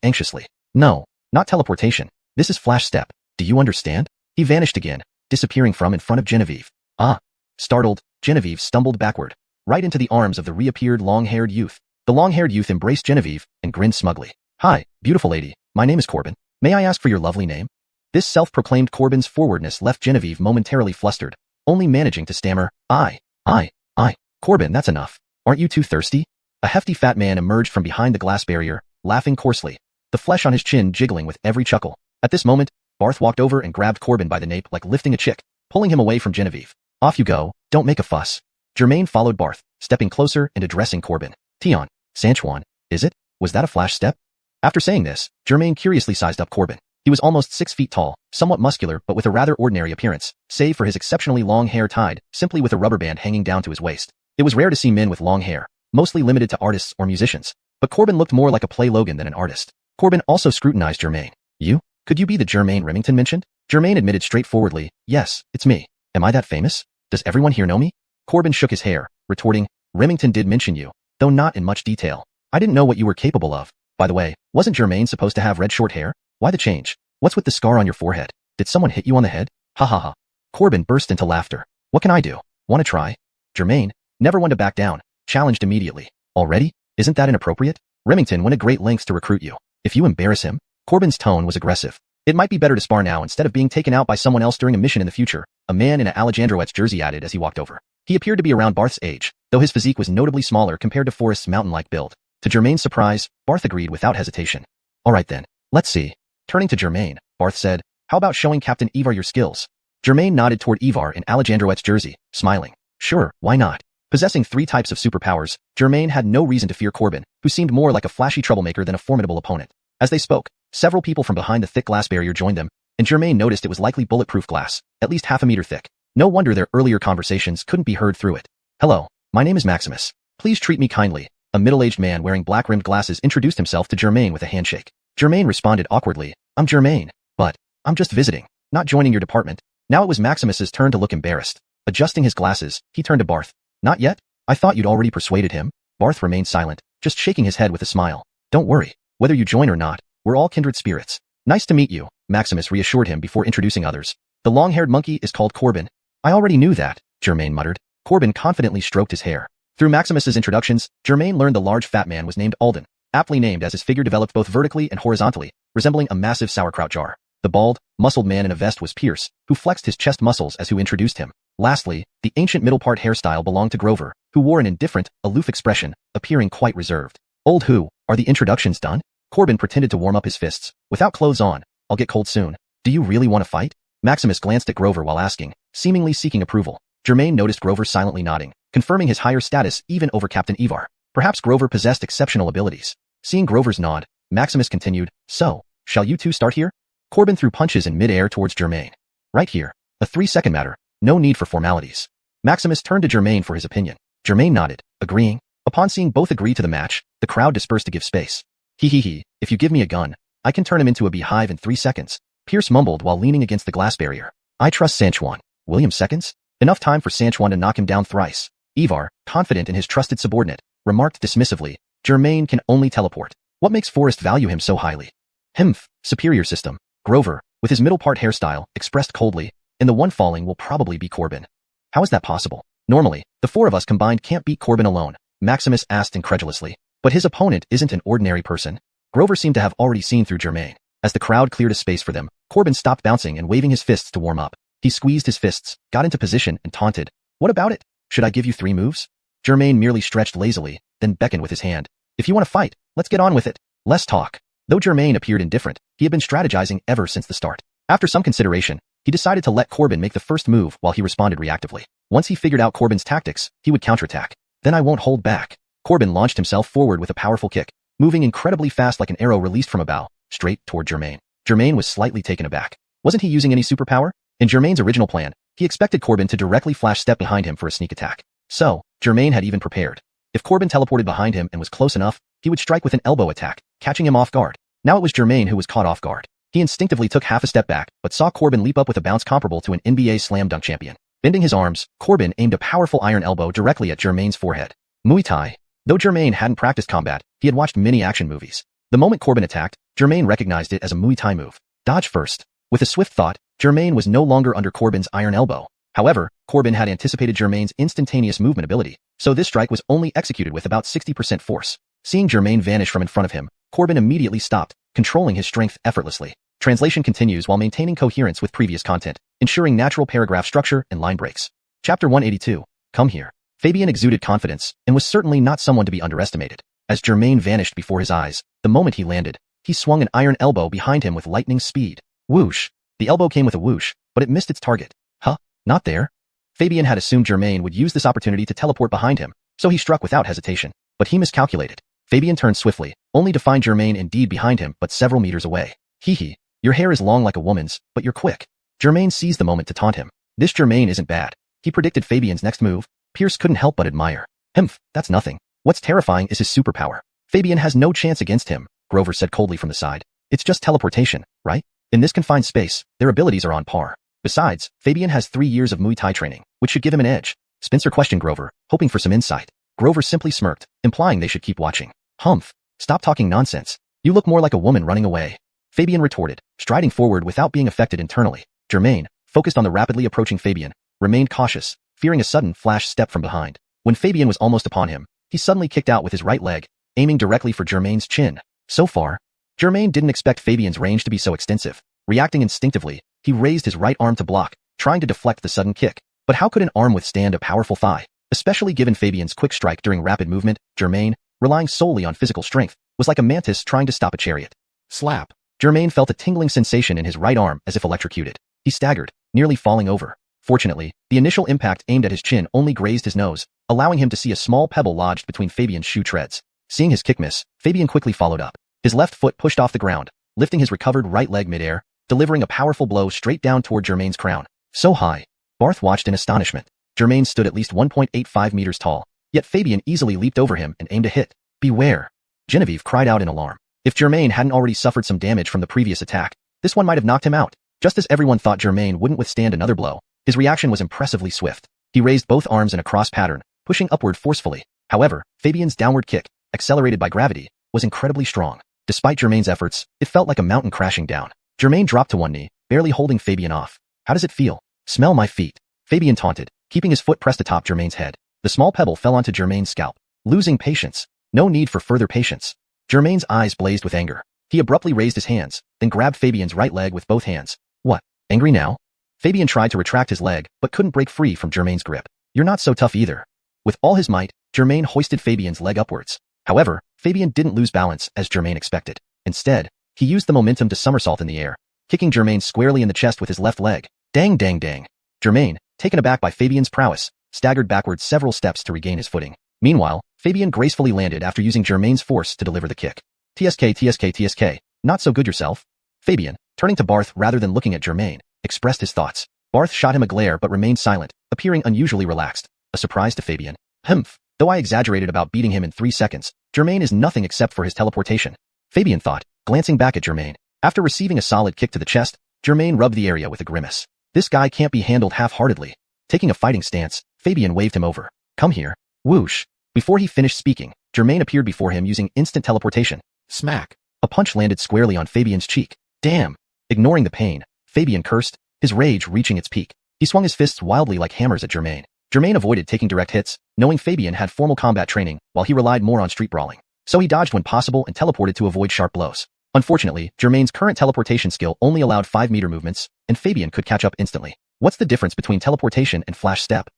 anxiously. No, not teleportation. This is Flash Step. Do you understand? He vanished again, disappearing from in front of Genevieve. Ah. Startled, Genevieve stumbled backward, right into the arms of the reappeared long-haired youth. The long-haired youth embraced Genevieve and grinned smugly. Hi, beautiful lady. My name is Corbin. May I ask for your lovely name? This self-proclaimed Corbin's forwardness left Genevieve momentarily flustered, only managing to stammer, I. Corbin, that's enough. Aren't you too thirsty? A hefty fat man emerged from behind the glass barrier, laughing coarsely, the flesh on his chin jiggling with every chuckle. At this moment, Barth walked over and grabbed Corbin by the nape like lifting a chick, pulling him away from Genevieve. Off you go, don't make a fuss. Germain followed Barth, stepping closer and addressing Corbin. Tion, xuanhuan, is it? Was that a Flash Step? After saying this, Germain curiously sized up Corbin. He was almost 6 feet tall, somewhat muscular but with a rather ordinary appearance, save for his exceptionally long hair tied simply with a rubber band hanging down to his waist. It was rare to see men with long hair, mostly limited to artists or musicians. But Corbin looked more like a play Logan than an artist. Corbin also scrutinized Germain. You? Could you be the Germain Remington mentioned? Germain admitted straightforwardly, yes, it's me. Am I that famous? Does everyone here know me? Corbin shook his hair, retorting, Remington did mention you, though not in much detail. I didn't know what you were capable of. By the way, wasn't Germain supposed to have red short hair? Why the change? What's with the scar on your forehead? Did someone hit you on the head? Ha ha ha. Corbin burst into laughter. What can I do? Want to try? Germain, never one to back down, challenged immediately. Already? Isn't that inappropriate? Remington went to great lengths to recruit you. If you embarrass him, Corbin's tone was aggressive. It might be better to spar now instead of being taken out by someone else during a mission in the future, a man in a Alejandroet's jersey added as he walked over. He appeared to be around Barth's age, though his physique was notably smaller compared to Forrest's mountain-like build. To Germain's surprise, Barth agreed without hesitation. All right then, let's see. Turning to Germain, Barth said, how about showing Captain Ivar your skills? Germain nodded toward Ivar in Alejandroet's jersey, smiling. Sure, why not? Possessing 3 types of superpowers, Germain had no reason to fear Corbin, who seemed more like a flashy troublemaker than a formidable opponent. As they spoke, several people from behind the thick glass barrier joined them, and Germain noticed it was likely bulletproof glass, at least half a meter thick. No wonder their earlier conversations couldn't be heard through it. Hello, my name is Maximus. Please treat me kindly. A middle-aged man wearing black-rimmed glasses introduced himself to Germain with a handshake. Germain responded awkwardly, I'm Germain, but I'm just visiting, not joining your department. Now it was Maximus's turn to look embarrassed. Adjusting his glasses, he turned to Barth. Not yet? I thought you'd already persuaded him. Barth remained silent, just shaking his head with a smile. Don't worry, whether you join or not, we're all kindred spirits. Nice to meet you, Maximus reassured him before introducing others. The long-haired monkey is called Corbin. I already knew that, Germain muttered. Corbin confidently stroked his hair. Through Maximus's introductions, Germain learned the large fat man was named Alden, aptly named as his figure developed both vertically and horizontally, resembling a massive sauerkraut jar. The bald, muscled man in a vest was Pierce, who flexed his chest muscles as who introduced him. Lastly, the ancient middle part hairstyle belonged to Grover, who wore an indifferent, aloof expression, appearing quite reserved. Old who, are the introductions done? Corbin pretended to warm up his fists. Without clothes on, I'll get cold soon. Do you really want to fight? Maximus glanced at Grover while asking, seemingly seeking approval. Germain noticed Grover silently nodding, confirming his higher status even over Captain Ivar. Perhaps Grover possessed exceptional abilities. Seeing Grover's nod, Maximus continued, so, shall you two start here? Corbin threw punches in mid-air towards Germain. Right here. A 3-second matter. No need for formalities. Maximus turned to Germain for his opinion. Germain nodded, agreeing. Upon seeing both agree to the match, the crowd dispersed to give space. He, if you give me a gun, I can turn him into a beehive in 3 seconds. Pierce mumbled while leaning against the glass barrier. I trust xuanhuan. William seconds? Enough time for xuanhuan to knock him down thrice. Ivar, confident in his trusted subordinate, remarked dismissively, Germain can only teleport. What makes Forrest value him so highly? Himph, superior system. Grover, with his middle part hairstyle, expressed coldly, and the one falling will probably be Corbin. How is that possible? Normally, the 4 of us combined can't beat Corbin alone, Maximus asked incredulously. But his opponent isn't an ordinary person. Grover seemed to have already seen through Germain. As the crowd cleared a space for them, Corbin stopped bouncing and waving his fists to warm up. He squeezed his fists, got into position, and taunted. What about it? Should I give you 3 moves? Germain merely stretched lazily, then beckoned with his hand. If you want to fight, let's get on with it. Less talk. Though Germain appeared indifferent, he had been strategizing ever since the start. After some consideration, he decided to let Corbin make the first move while he responded reactively. Once he figured out Corbin's tactics, he would counterattack. Then I won't hold back. Corbin launched himself forward with a powerful kick, moving incredibly fast like an arrow released from a bow, straight toward Germain. Germain was slightly taken aback. Wasn't he using any superpower? In Germain's original plan, he expected Corbin to directly flash step behind him for a sneak attack. So, Germain had even prepared. If Corbin teleported behind him and was close enough, he would strike with an elbow attack, catching him off guard. Now it was Germain who was caught off guard. He instinctively took half a step back, but saw Corbin leap up with a bounce comparable to an NBA slam dunk champion. Bending his arms, Corbin aimed a powerful iron elbow directly at Germain's forehead. Muay Thai. Though Germain hadn't practiced combat, he had watched many action movies. The moment Corbin attacked, Germain recognized it as a Muay Thai move. Dodge first. With a swift thought, Germain was no longer under Corbin's iron elbow. However, Corbin had anticipated Germain's instantaneous movement ability, so this strike was only executed with about 60% force. Seeing Germain vanish from in front of him, Corbin immediately stopped, controlling his strength effortlessly. Translation continues while maintaining coherence with previous content, ensuring natural paragraph structure and line breaks. Chapter 182. Come here. Fabian exuded confidence, and was certainly not someone to be underestimated. As Germain vanished before his eyes, the moment he landed, he swung an iron elbow behind him with lightning speed. Whoosh. The elbow came with a whoosh, but it missed its target. Huh? Not there? Fabian had assumed Germain would use this opportunity to teleport behind him, so he struck without hesitation. But he miscalculated. Fabian turned swiftly, only to find Germain indeed behind him but several meters away. Hee hee. Your hair is long like a woman's, but you're quick. Germain seized the moment to taunt him. This Germain isn't bad. He predicted Fabian's next move. Pierce couldn't help but admire. Humph, that's nothing. What's terrifying is his superpower. Fabian has no chance against him, Grover said coldly from the side. It's just teleportation, right? In this confined space, their abilities are on par. Besides, Fabian has 3 years of Muay Thai training, which should give him an edge. Spencer questioned Grover, hoping for some insight. Grover simply smirked, implying they should keep watching. Humph, stop talking nonsense. You look more like a woman running away. Fabian retorted, striding forward without being affected internally. Germain, focused on the rapidly approaching Fabian, remained cautious, fearing a sudden flash step from behind. When Fabian was almost upon him, he suddenly kicked out with his right leg, aiming directly for Germain's chin. So far, Germain didn't expect Fabian's range to be so extensive. Reacting instinctively, he raised his right arm to block, trying to deflect the sudden kick. But how could an arm withstand a powerful thigh? Especially given Fabian's quick strike during rapid movement, Germain, relying solely on physical strength, was like a mantis trying to stop a chariot. Slap. Germain felt a tingling sensation in his right arm as if electrocuted. He staggered, nearly falling over. Fortunately, the initial impact aimed at his chin only grazed his nose, allowing him to see a small pebble lodged between Fabian's shoe treads. Seeing his kick miss, Fabian quickly followed up. His left foot pushed off the ground, lifting his recovered right leg midair, delivering a powerful blow straight down toward Germain's crown. So high. Barth watched in astonishment. Germain stood at least 1.85 meters tall, yet Fabian easily leaped over him and aimed a hit. Beware. Genevieve cried out in alarm. If Germain hadn't already suffered some damage from the previous attack, this one might have knocked him out. Just as everyone thought Germain wouldn't withstand another blow, his reaction was impressively swift. He raised both arms in a cross pattern, pushing upward forcefully. However, Fabian's downward kick, accelerated by gravity, was incredibly strong. Despite Germain's efforts, it felt like a mountain crashing down. Germain dropped to one knee, barely holding Fabian off. How does it feel? Smell my feet. Fabian taunted, keeping his foot pressed atop Germain's head. The small pebble fell onto Germain's scalp. Losing patience. No need for further patience. Germain's eyes blazed with anger. He abruptly raised his hands, then grabbed Fabian's right leg with both hands. What? Angry now? Fabian tried to retract his leg, but couldn't break free from Germain's grip. You're not so tough either. With all his might, Germain hoisted Fabian's leg upwards. However, Fabian didn't lose balance as Germain expected. Instead, he used the momentum to somersault in the air, kicking Germain squarely in the chest with his left leg. Dang dang dang. Germain, taken aback by Fabian's prowess, staggered backwards several steps to regain his footing. Meanwhile, Fabian gracefully landed after using Germain's force to deliver the kick. TSK, not so good yourself? Fabian, turning to Barth rather than looking at Germain, expressed his thoughts. Barth shot him a glare but remained silent, appearing unusually relaxed, a surprise to Fabian. Humph, though I exaggerated about beating him in 3 seconds, Germain is nothing except for his teleportation. Fabian thought, glancing back at Germain. After receiving a solid kick to the chest, Germain rubbed the area with a grimace. This guy can't be handled half-heartedly. Taking a fighting stance, Fabian waved him over. Come here. Whoosh. Before he finished speaking, Germain appeared before him using instant teleportation. Smack. A punch landed squarely on Fabian's cheek. Damn. Ignoring the pain, Fabian cursed, his rage reaching its peak. He swung his fists wildly like hammers at Germain. Germain avoided taking direct hits, knowing Fabian had formal combat training while he relied more on street brawling. So he dodged when possible and teleported to avoid sharp blows. Unfortunately, Germain's current teleportation skill only allowed 5-meter movements, and Fabian could catch up instantly. What's the difference between teleportation and flash step?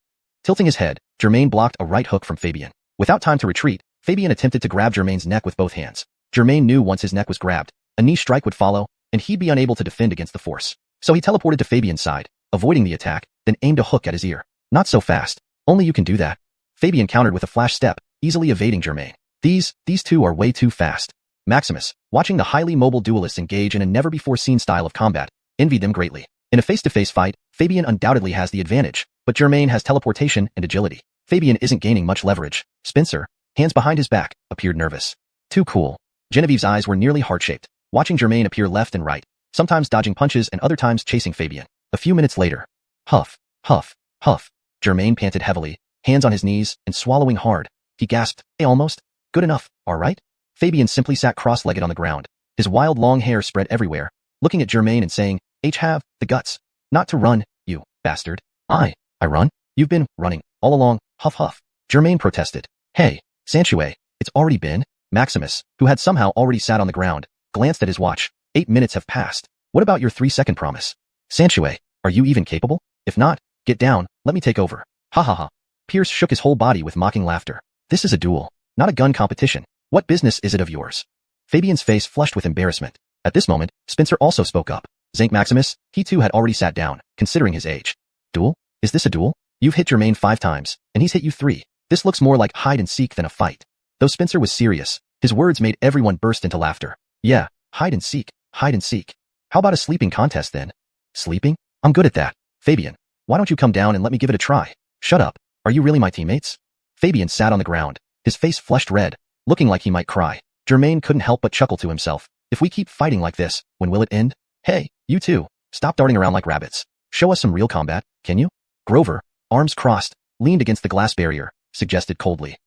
Tilting his head, Germain blocked a right hook from Fabian. Without time to retreat, Fabian attempted to grab Germain's neck with both hands. Germain knew once his neck was grabbed, a knee strike would follow, and he'd be unable to defend against the force. So he teleported to Fabian's side, avoiding the attack, then aimed a hook at his ear. Not so fast. Only you can do that. Fabian countered with a flash step, easily evading Germain. These two are way too fast. Maximus, watching the highly mobile duelists engage in a never-before-seen style of combat, envied them greatly. In a face-to-face fight, Fabian undoubtedly has the advantage, but Germain has teleportation and agility. Fabian isn't gaining much leverage. Spencer, hands behind his back, appeared nervous. Too cool. Genevieve's eyes were nearly heart-shaped, watching Germain appear left and right, sometimes dodging punches and other times chasing Fabian. A few minutes later, huff, huff, huff. Germain panted heavily, hands on his knees, and swallowing hard. He gasped, "Hey, almost. Good enough, all right?" Fabian simply sat cross-legged on the ground, his wild long hair spread everywhere, looking at Germain and saying, have the guts. Not to run, you bastard." I run? You've been running, all along, huff huff. Germain protested. "Hey, Xiuxian, it's already been." Maximus, who had somehow already sat on the ground, glanced at his watch. 8 minutes have passed. What about your 3-second promise? Xiuxian, are you even capable? If not, get down, let me take over. Ha ha ha. Pierce shook his whole body with mocking laughter. This is a duel, not a gun competition. What business is it of yours? Fabian's face flushed with embarrassment. At this moment, Spencer also spoke up. Zank Maximus, he too had already sat down, considering his age. Duel? Is this a duel? You've hit Germain 5 times, and he's hit you 3. This looks more like hide and seek than a fight. Though Spencer was serious, his words made everyone burst into laughter. Yeah, hide and seek, hide and seek. How about a sleeping contest then? Sleeping? I'm good at that. Fabian, why don't you come down and let me give it a try? Shut up. Are you really my teammates? Fabian sat on the ground, his face flushed red, looking like he might cry. Germain couldn't help but chuckle to himself. If we keep fighting like this, when will it end? Hey, you two, stop darting around like rabbits. Show us some real combat, can you? Grover, arms crossed, leaned against the glass barrier, suggested coldly.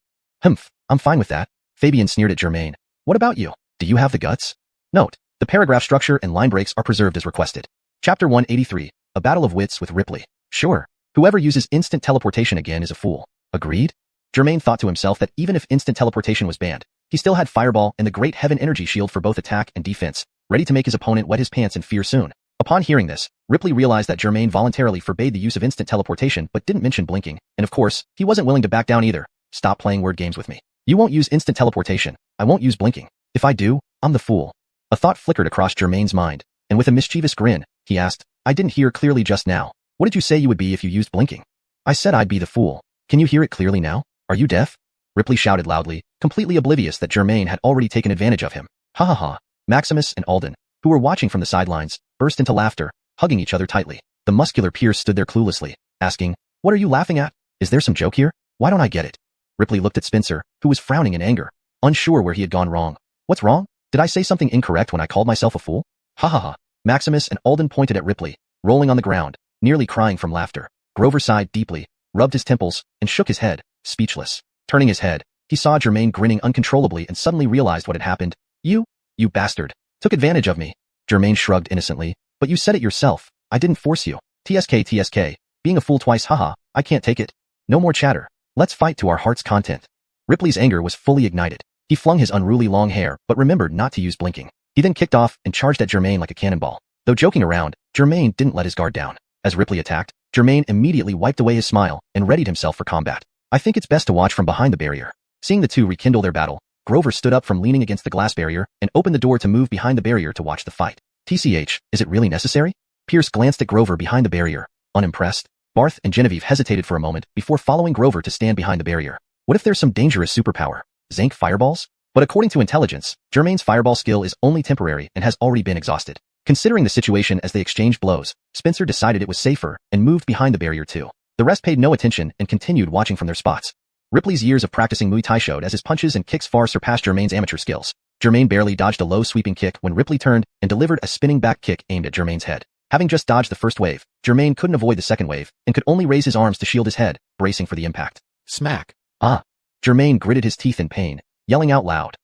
Humph, I'm fine with that. Fabian sneered at Germain. What about you? Do you have the guts? Note, the paragraph structure and line breaks are preserved as requested. Chapter 183, A Battle of Wits with Ripley. Sure, whoever uses instant teleportation again is a fool. Agreed? Germain thought to himself that even if instant teleportation was banned, he still had Fireball and the Great Heaven Energy Shield for both attack and defense, ready to make his opponent wet his pants in fear soon. Upon hearing this, Ripley realized that Germain voluntarily forbade the use of instant teleportation but didn't mention blinking, and of course, he wasn't willing to back down either. Stop playing word games with me. You won't use instant teleportation, I won't use blinking. If I do, I'm the fool. A thought flickered across Germain's mind, and with a mischievous grin, he asked, I didn't hear clearly just now. What did you say you would be if you used blinking? I said I'd be the fool. Can you hear it clearly now? Are you deaf? Ripley shouted loudly, completely oblivious that Germain had already taken advantage of him. Ha ha ha. Maximus and Alden, who were watching from the sidelines, burst into laughter, hugging each other tightly. The muscular Pierce stood there cluelessly, asking, What are you laughing at? Is there some joke here? Why don't I get it? Ripley looked at Spencer, who was frowning in anger, unsure where he had gone wrong. What's wrong? Did I say something incorrect when I called myself a fool? Ha ha ha. Maximus and Alden pointed at Ripley, rolling on the ground, nearly crying from laughter. Grover sighed deeply, rubbed his temples, and shook his head, speechless. Turning his head, he saw Germain grinning uncontrollably and suddenly realized what had happened. You bastard, took advantage of me. Germain shrugged innocently, but you said it yourself. I didn't force you. TSK, being a fool twice, haha, I can't take it. No more chatter. Let's fight to our heart's content. Ripley's anger was fully ignited. He flung his unruly long hair, but remembered not to use blinking. He then kicked off and charged at Germain like a cannonball. Though joking around, Germain didn't let his guard down. As Ripley attacked, Germain immediately wiped away his smile and readied himself for combat. I think it's best to watch from behind the barrier. Seeing the two rekindle their battle, Grover stood up from leaning against the glass barrier and opened the door to move behind the barrier to watch the fight. TCH, is it really necessary? Pierce glanced at Grover behind the barrier, unimpressed. Barth and Genevieve hesitated for a moment before following Grover to stand behind the barrier. What if there's some dangerous superpower? Zank fireballs? But according to intelligence, Germain's fireball skill is only temporary and has already been exhausted. Considering the situation as they exchanged blows, Spencer decided it was safer and moved behind the barrier too. The rest paid no attention and continued watching from their spots. Ripley's years of practicing Muay Thai showed as his punches and kicks far surpassed Germain's amateur skills. Germain barely dodged a low sweeping kick when Ripley turned and delivered a spinning back kick aimed at Germain's head. Having just dodged the first wave, Germain couldn't avoid the second wave and could only raise his arms to shield his head, bracing for the impact. Smack. Ah. Germain gritted his teeth in pain, yelling out loud.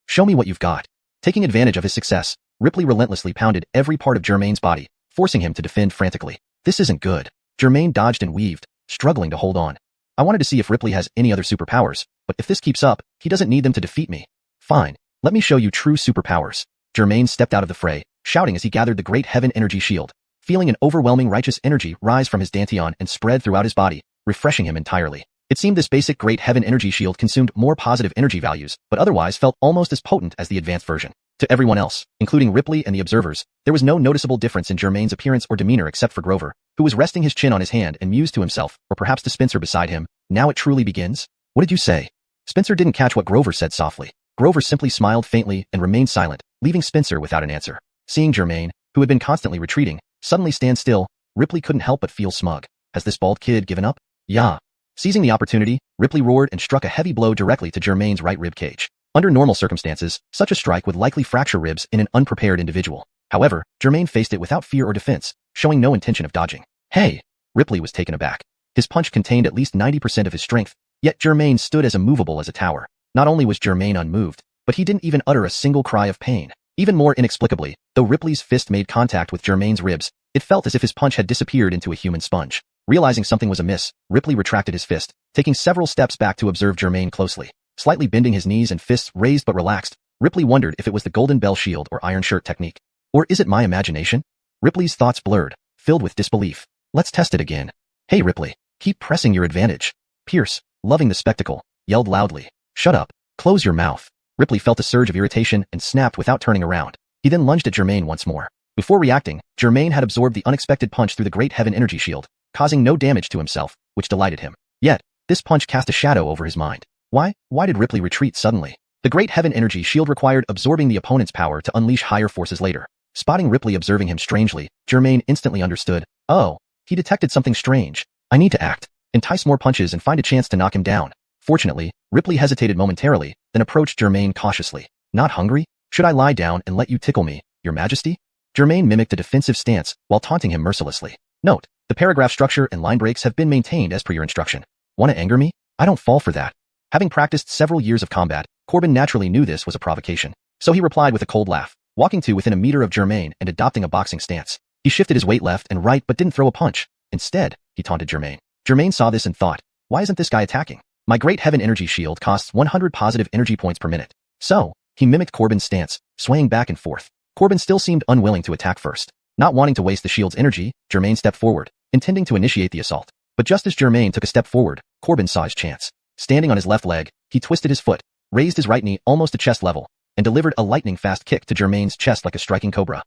Show me what you've got. Taking advantage of his success, Ripley relentlessly pounded every part of Germain's body, forcing him to defend frantically. This isn't good. Germain dodged and weaved, struggling to hold on. I wanted to see if Ripley has any other superpowers, but if this keeps up, he doesn't need them to defeat me. Fine, let me show you true superpowers. Germain stepped out of the fray, shouting as he gathered the great heaven energy shield, feeling an overwhelming righteous energy rise from his dantian and spread throughout his body, refreshing him entirely. It seemed this basic great heaven energy shield consumed more positive energy values, but otherwise felt almost as potent as the advanced version. To everyone else, including Ripley and the observers, there was no noticeable difference in Germain's appearance or demeanor except for Grover, who was resting his chin on his hand and mused to himself, or perhaps to Spencer beside him. Now it truly begins? What did you say? Spencer didn't catch what Grover said softly. Grover simply smiled faintly and remained silent, leaving Spencer without an answer. Seeing Germain, who had been constantly retreating, suddenly stand still, Ripley couldn't help but feel smug. Has this bald kid given up? Yeah. Seizing the opportunity, Ripley roared and struck a heavy blow directly to Germain's right rib cage. Under normal circumstances, such a strike would likely fracture ribs in an unprepared individual. However, Germain faced it without fear or defense, showing no intention of dodging. Hey! Ripley was taken aback. His punch contained at least 90% of his strength, yet Germain stood as immovable as a tower. Not only was Germain unmoved, but he didn't even utter a single cry of pain. Even more inexplicably, though Ripley's fist made contact with Germain's ribs, it felt as if his punch had disappeared into a human sponge. Realizing something was amiss, Ripley retracted his fist, taking several steps back to observe Germain closely. Slightly bending his knees and fists raised but relaxed, Ripley wondered if it was the golden bell shield or iron shirt technique. Or is it my imagination? Ripley's thoughts blurred, filled with disbelief. Let's test it again. Hey Ripley, keep pressing your advantage. Pierce, loving the spectacle, yelled loudly. Shut up. Close your mouth. Ripley felt a surge of irritation and snapped without turning around. He then lunged at Germain once more. Before reacting, Germain had absorbed the unexpected punch through the great heaven energy shield, causing no damage to himself, which delighted him. Yet, this punch cast a shadow over his mind. Why did Ripley retreat suddenly? The great heaven energy shield required absorbing the opponent's power to unleash higher forces later. Spotting Ripley observing him strangely, Germain instantly understood. Oh, he detected something strange. I need to act, entice more punches and find a chance to knock him down. Fortunately, Ripley hesitated momentarily, then approached Germain cautiously. Not hungry? Should I lie down and let you tickle me, Your Majesty? Germain mimicked a defensive stance while taunting him mercilessly. Note, the paragraph structure and line breaks have been maintained as per your instruction. Want to anger me? I don't fall for that. Having practiced several years of combat, Corbin naturally knew this was a provocation. So he replied with a cold laugh, walking to within a meter of Germain and adopting a boxing stance. He shifted his weight left and right but didn't throw a punch. Instead, he taunted Germain. Germain saw this and thought, why isn't this guy attacking? My great heaven energy shield costs 100 positive energy points per minute. So, he mimicked Corbin's stance, swaying back and forth. Corbin still seemed unwilling to attack first. Not wanting to waste the shield's energy, Germain stepped forward, intending to initiate the assault. But just as Germain took a step forward, Corbin saw his chance. Standing on his left leg, he twisted his foot, raised his right knee almost to chest level, and delivered a lightning-fast kick to Germain's chest like a striking cobra.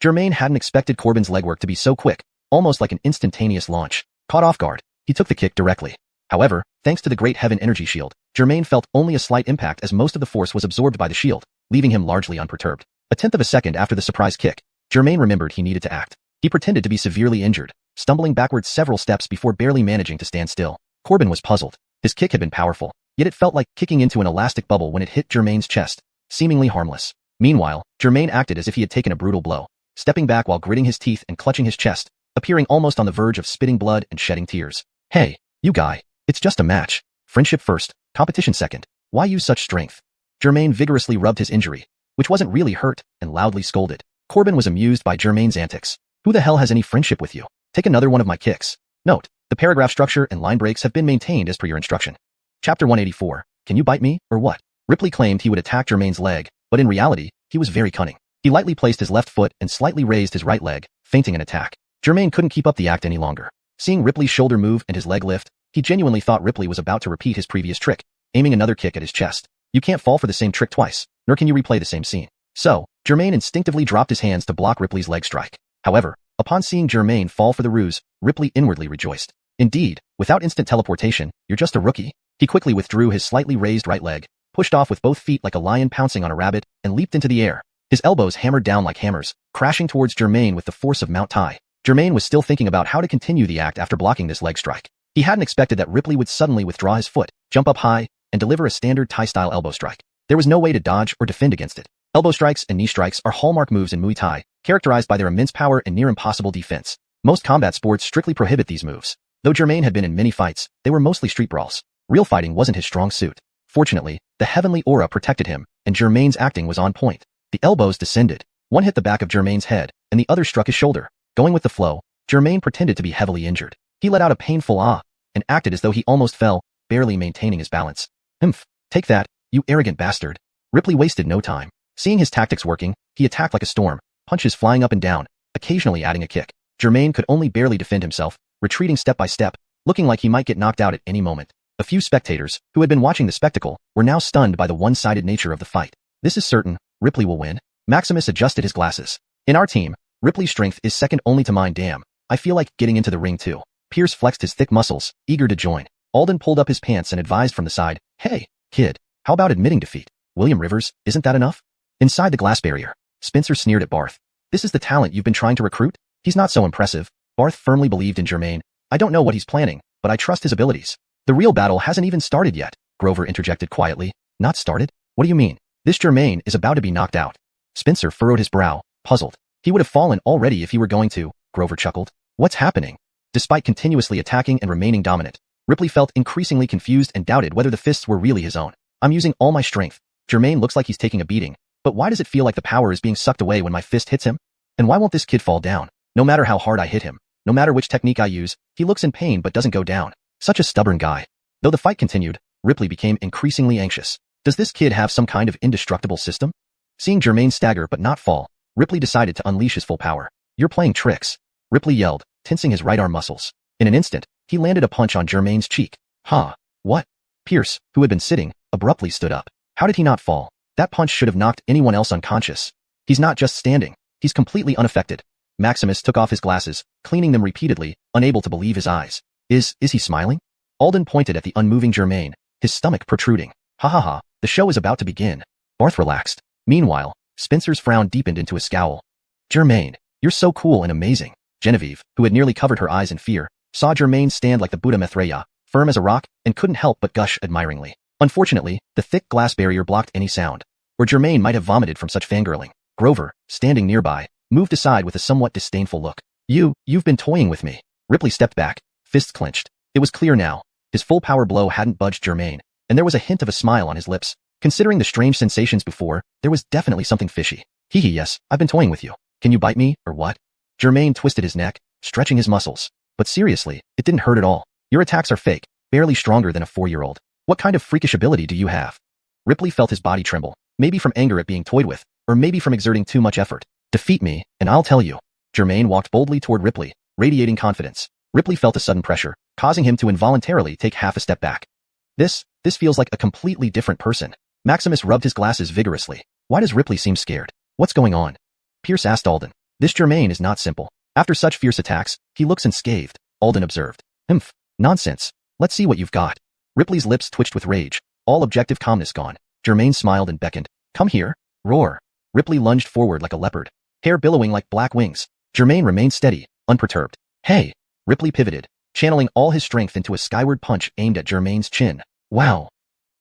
Germain hadn't expected Corbin's legwork to be so quick, almost like an instantaneous launch. Caught off guard, he took the kick directly. However, thanks to the great heaven energy shield, Germain felt only a slight impact as most of the force was absorbed by the shield, leaving him largely unperturbed. A tenth of a second after the surprise kick, Germain remembered he needed to act. He pretended to be severely injured, stumbling backwards several steps before barely managing to stand still. Corbin was puzzled. His kick had been powerful, yet it felt like kicking into an elastic bubble when it hit Germain's chest, seemingly harmless. Meanwhile, Germain acted as if he had taken a brutal blow, stepping back while gritting his teeth and clutching his chest, appearing almost on the verge of spitting blood and shedding tears. Hey, you guy, it's just a match. Friendship first, competition second. Why use such strength? Germain vigorously rubbed his injury, which wasn't really hurt, and loudly scolded. Corbin was amused by Germain's antics. Who the hell has any friendship with you? Take another one of my kicks. Note, the paragraph structure and line breaks have been maintained as per your instruction. Chapter 184, Can you bite me, or what? Ripley claimed he would attack Germain's leg, but in reality, he was very cunning. He lightly placed his left foot and slightly raised his right leg, feinting an attack. Germain couldn't keep up the act any longer. Seeing Ripley's shoulder move and his leg lift, he genuinely thought Ripley was about to repeat his previous trick, aiming another kick at his chest. You can't fall for the same trick twice, nor can you replay the same scene. So, Germain instinctively dropped his hands to block Ripley's leg strike. However, upon seeing Germain fall for the ruse, Ripley inwardly rejoiced. Indeed, without instant teleportation, you're just a rookie. He quickly withdrew his slightly raised right leg, pushed off with both feet like a lion pouncing on a rabbit, and leaped into the air. His elbows hammered down like hammers, crashing towards Germain with the force of Mount Tai. Germain was still thinking about how to continue the act after blocking this leg strike. He hadn't expected that Ripley would suddenly withdraw his foot, jump up high, and deliver a standard Thai-style elbow strike. There was no way to dodge or defend against it. Elbow strikes and knee strikes are hallmark moves in Muay Thai, characterized by their immense power and near-impossible defense. Most combat sports strictly prohibit these moves. Though Germain had been in many fights, they were mostly street brawls. Real fighting wasn't his strong suit. Fortunately, the heavenly aura protected him, and Germain's acting was on point. The elbows descended. One hit the back of Germain's head, and the other struck his shoulder. Going with the flow, Germain pretended to be heavily injured. He let out a painful ah, and acted as though he almost fell, barely maintaining his balance. Take that, you arrogant bastard. Ripley wasted no time. Seeing his tactics working, he attacked like a storm, punches flying up and down, occasionally adding a kick. Germain could only barely defend himself, retreating step by step, looking like he might get knocked out at any moment. A few spectators, who had been watching the spectacle, were now stunned by the one-sided nature of the fight. This is certain, Ripley will win. Maximus adjusted his glasses. In our team, Ripley's strength is second only to mine. Damn, I feel like getting into the ring too. Pierce flexed his thick muscles, eager to join. Alden pulled up his pants and advised from the side, "Hey, kid, how about admitting defeat? William Rivers, isn't that enough?" Inside the glass barrier, Spencer sneered at Barth. "This is the talent you've been trying to recruit? He's not so impressive." Barth firmly believed in Germain. "I don't know what he's planning, but I trust his abilities." "The real battle hasn't even started yet," Grover interjected quietly. "Not started? What do you mean? This Germain is about to be knocked out." Spencer furrowed his brow, puzzled. "He would have fallen already if he were going to," Grover chuckled. "What's happening?" Despite continuously attacking and remaining dominant, Ripley felt increasingly confused and doubted whether the fists were really his own. "I'm using all my strength. Germain looks like he's taking a beating, but why does it feel like the power is being sucked away when my fist hits him? And why won't this kid fall down? No matter how hard I hit him, no matter which technique I use, he looks in pain but doesn't go down. Such a stubborn guy." Though the fight continued, Ripley became increasingly anxious. Does this kid have some kind of indestructible system? Seeing Germain stagger but not fall, Ripley decided to unleash his full power. "You're playing tricks," Ripley yelled, tensing his right arm muscles. In an instant, he landed a punch on Germain's cheek. "Huh? What?" Pierce, who had been sitting, abruptly stood up. How did he not fall? That punch should have knocked anyone else unconscious. He's not just standing. He's completely unaffected. Maximus took off his glasses, cleaning them repeatedly, unable to believe his eyes. Is he smiling? Alden pointed at the unmoving Germain, his stomach protruding. "Ha ha ha, the show is about to begin." Barth relaxed. Meanwhile, Spencer's frown deepened into a scowl. "Germain, you're so cool and amazing." Genevieve, who had nearly covered her eyes in fear, saw Germain stand like the Buddha Maitreya, firm as a rock, and couldn't help but gush admiringly. Unfortunately, the thick glass barrier blocked any sound, or Germain might have vomited from such fangirling. Grover, standing nearby, moved aside with a somewhat disdainful look. You've been toying with me." Ripley stepped back, fists clenched. It was clear now. His full power blow hadn't budged Germain, and there was a hint of a smile on his lips. Considering the strange sensations before, there was definitely something fishy. "Hee hee, yes, I've been toying with you. Can you bite me, or what?" Germain twisted his neck, stretching his muscles. "But seriously, it didn't hurt at all. Your attacks are fake, barely stronger than a 4-year-old. What kind of freakish ability do you have?" Ripley felt his body tremble, maybe from anger at being toyed with, or maybe from exerting too much effort. "Defeat me, and I'll tell you." Germain walked boldly toward Ripley, radiating confidence. Ripley felt a sudden pressure, causing him to involuntarily take half a step back. This feels like a completely different person." Maximus rubbed his glasses vigorously. "Why does Ripley seem scared? What's going on?" Pierce asked Alden. "This Germain is not simple. After such fierce attacks, he looks unscathed," Alden observed. "Humph, nonsense. Let's see what you've got." Ripley's lips twitched with rage, all objective calmness gone. Germain smiled and beckoned. "Come here, roar." Ripley lunged forward like a leopard, hair billowing like black wings. Germain remained steady, unperturbed. "Hey!" Ripley pivoted, channeling all his strength into a skyward punch aimed at Germain's chin. "Wow!"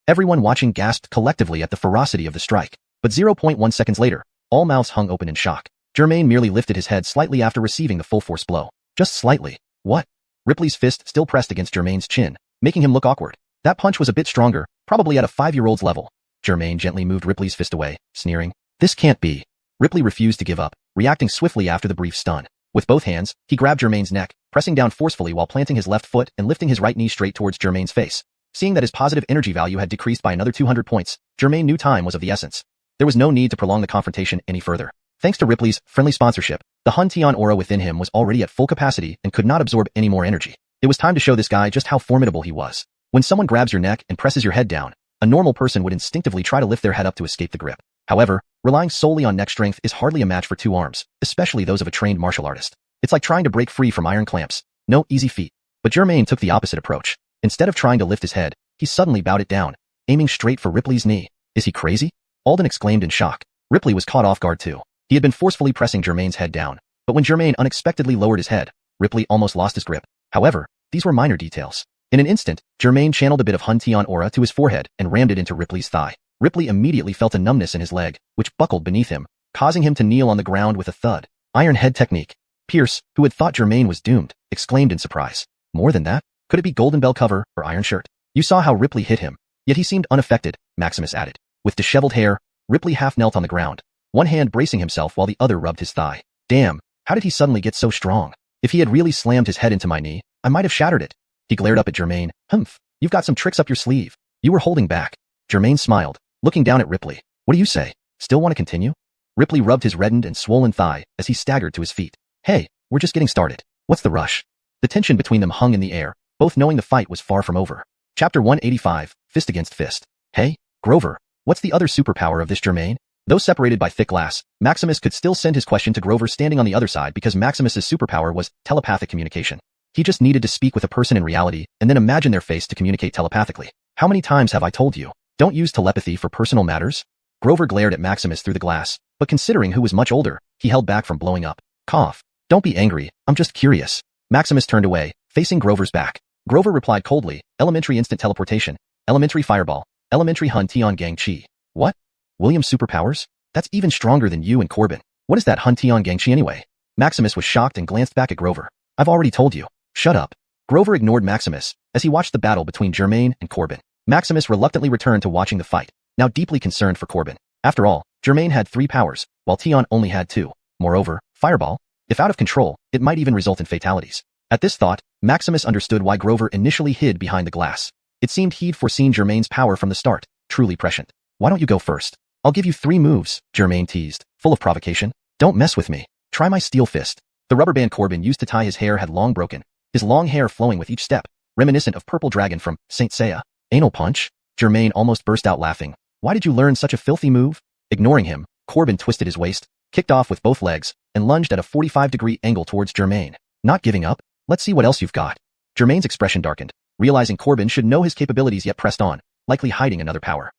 Everyone watching gasped collectively at the ferocity of the strike. But 0.1 seconds later, all mouths hung open in shock. Germain merely lifted his head slightly after receiving the full force blow. Just slightly. "What?" Ripley's fist still pressed against Germain's chin, making him look awkward. "That punch was a bit stronger, probably at a 5-year-old's level." Germain gently moved Ripley's fist away, sneering. "This can't be." Ripley refused to give up, reacting swiftly after the brief stun. With both hands, he grabbed Germain's neck, pressing down forcefully while planting his left foot and lifting his right knee straight towards Germain's face. Seeing that his positive energy value had decreased by another 200 points, Germain knew time was of the essence. There was no need to prolong the confrontation any further. Thanks to Ripley's friendly sponsorship, the xiuxian aura within him was already at full capacity and could not absorb any more energy. It was time to show this guy just how formidable he was. When someone grabs your neck and presses your head down, a normal person would instinctively try to lift their head up to escape the grip. However, relying solely on neck strength is hardly a match for 2 arms, especially those of a trained martial artist. It's like trying to break free from iron clamps. No easy feat. But Germain took the opposite approach. Instead of trying to lift his head, he suddenly bowed it down, aiming straight for Ripley's knee. "Is he crazy?" Alden exclaimed in shock. Ripley was caught off guard too. He had been forcefully pressing Germain's head down, but when Germain unexpectedly lowered his head, Ripley almost lost his grip. However, these were minor details. In an instant, Germain channeled a bit of xiuxian aura to his forehead and rammed it into Ripley's thigh. Ripley immediately felt a numbness in his leg, which buckled beneath him, causing him to kneel on the ground with a thud. Iron head technique. Pierce, who had thought Germain was doomed, exclaimed in surprise. More than that? Could it be golden bell cover or iron shirt? "You saw how Ripley hit him, yet he seemed unaffected," Maximus added. With disheveled hair, Ripley half knelt on the ground, one hand bracing himself while the other rubbed his thigh. "Damn, how did he suddenly get so strong? If he had really slammed his head into my knee, I might have shattered it." He glared up at Germain. "Humph, you've got some tricks up your sleeve. You were holding back." Germain smiled, looking down at Ripley. What do you say? Still want to continue? Ripley rubbed his reddened and swollen thigh as he staggered to his feet. Hey, we're just getting started. What's the rush? The tension between them hung in the air, both knowing the fight was far from over. Chapter 185, Fist Against Fist. Hey, Grover, what's the other superpower of this Germain? Though separated by thick glass, Maximus could still send his question to Grover standing on the other side because Maximus's superpower was telepathic communication. He just needed to speak with a person in reality and then imagine their face to communicate telepathically. How many times have I told you? Don't use telepathy for personal matters? Grover glared at Maximus through the glass, but considering who was much older, he held back from blowing up. Cough. Don't be angry, I'm just curious. Maximus turned away, facing Grover's back. Grover replied coldly, elementary instant teleportation, elementary fireball, elementary Hun Tian Gang Chi. What? William's superpowers? That's even stronger than you and Corbin. What is that Hun Tian Gang Chi anyway? Maximus was shocked and glanced back at Grover. I've already told you. Shut up. Grover ignored Maximus as he watched the battle between Germain and Corbin. Maximus reluctantly returned to watching the fight, now deeply concerned for Corbin. After all, Germain had 3 powers, while Tian only had 2. Moreover, fireball, if out of control, it might even result in fatalities. At this thought, Maximus understood why Grover initially hid behind the glass. It seemed he'd foreseen Germain's power from the start, truly prescient. Why don't you go first? I'll give you 3 moves, Germain teased, full of provocation. Don't mess with me. Try my steel fist. The rubber band Corbin used to tie his hair had long broken, his long hair flowing with each step, reminiscent of Purple Dragon from Saint Seiya. Anal punch? Germain almost burst out laughing. Why did you learn such a filthy move? Ignoring him, Corbin twisted his waist, kicked off with both legs, and lunged at a 45-degree angle towards Germain. Not giving up? Let's see what else you've got. Germain's expression darkened, realizing Corbin should know his capabilities yet pressed on, likely hiding another power.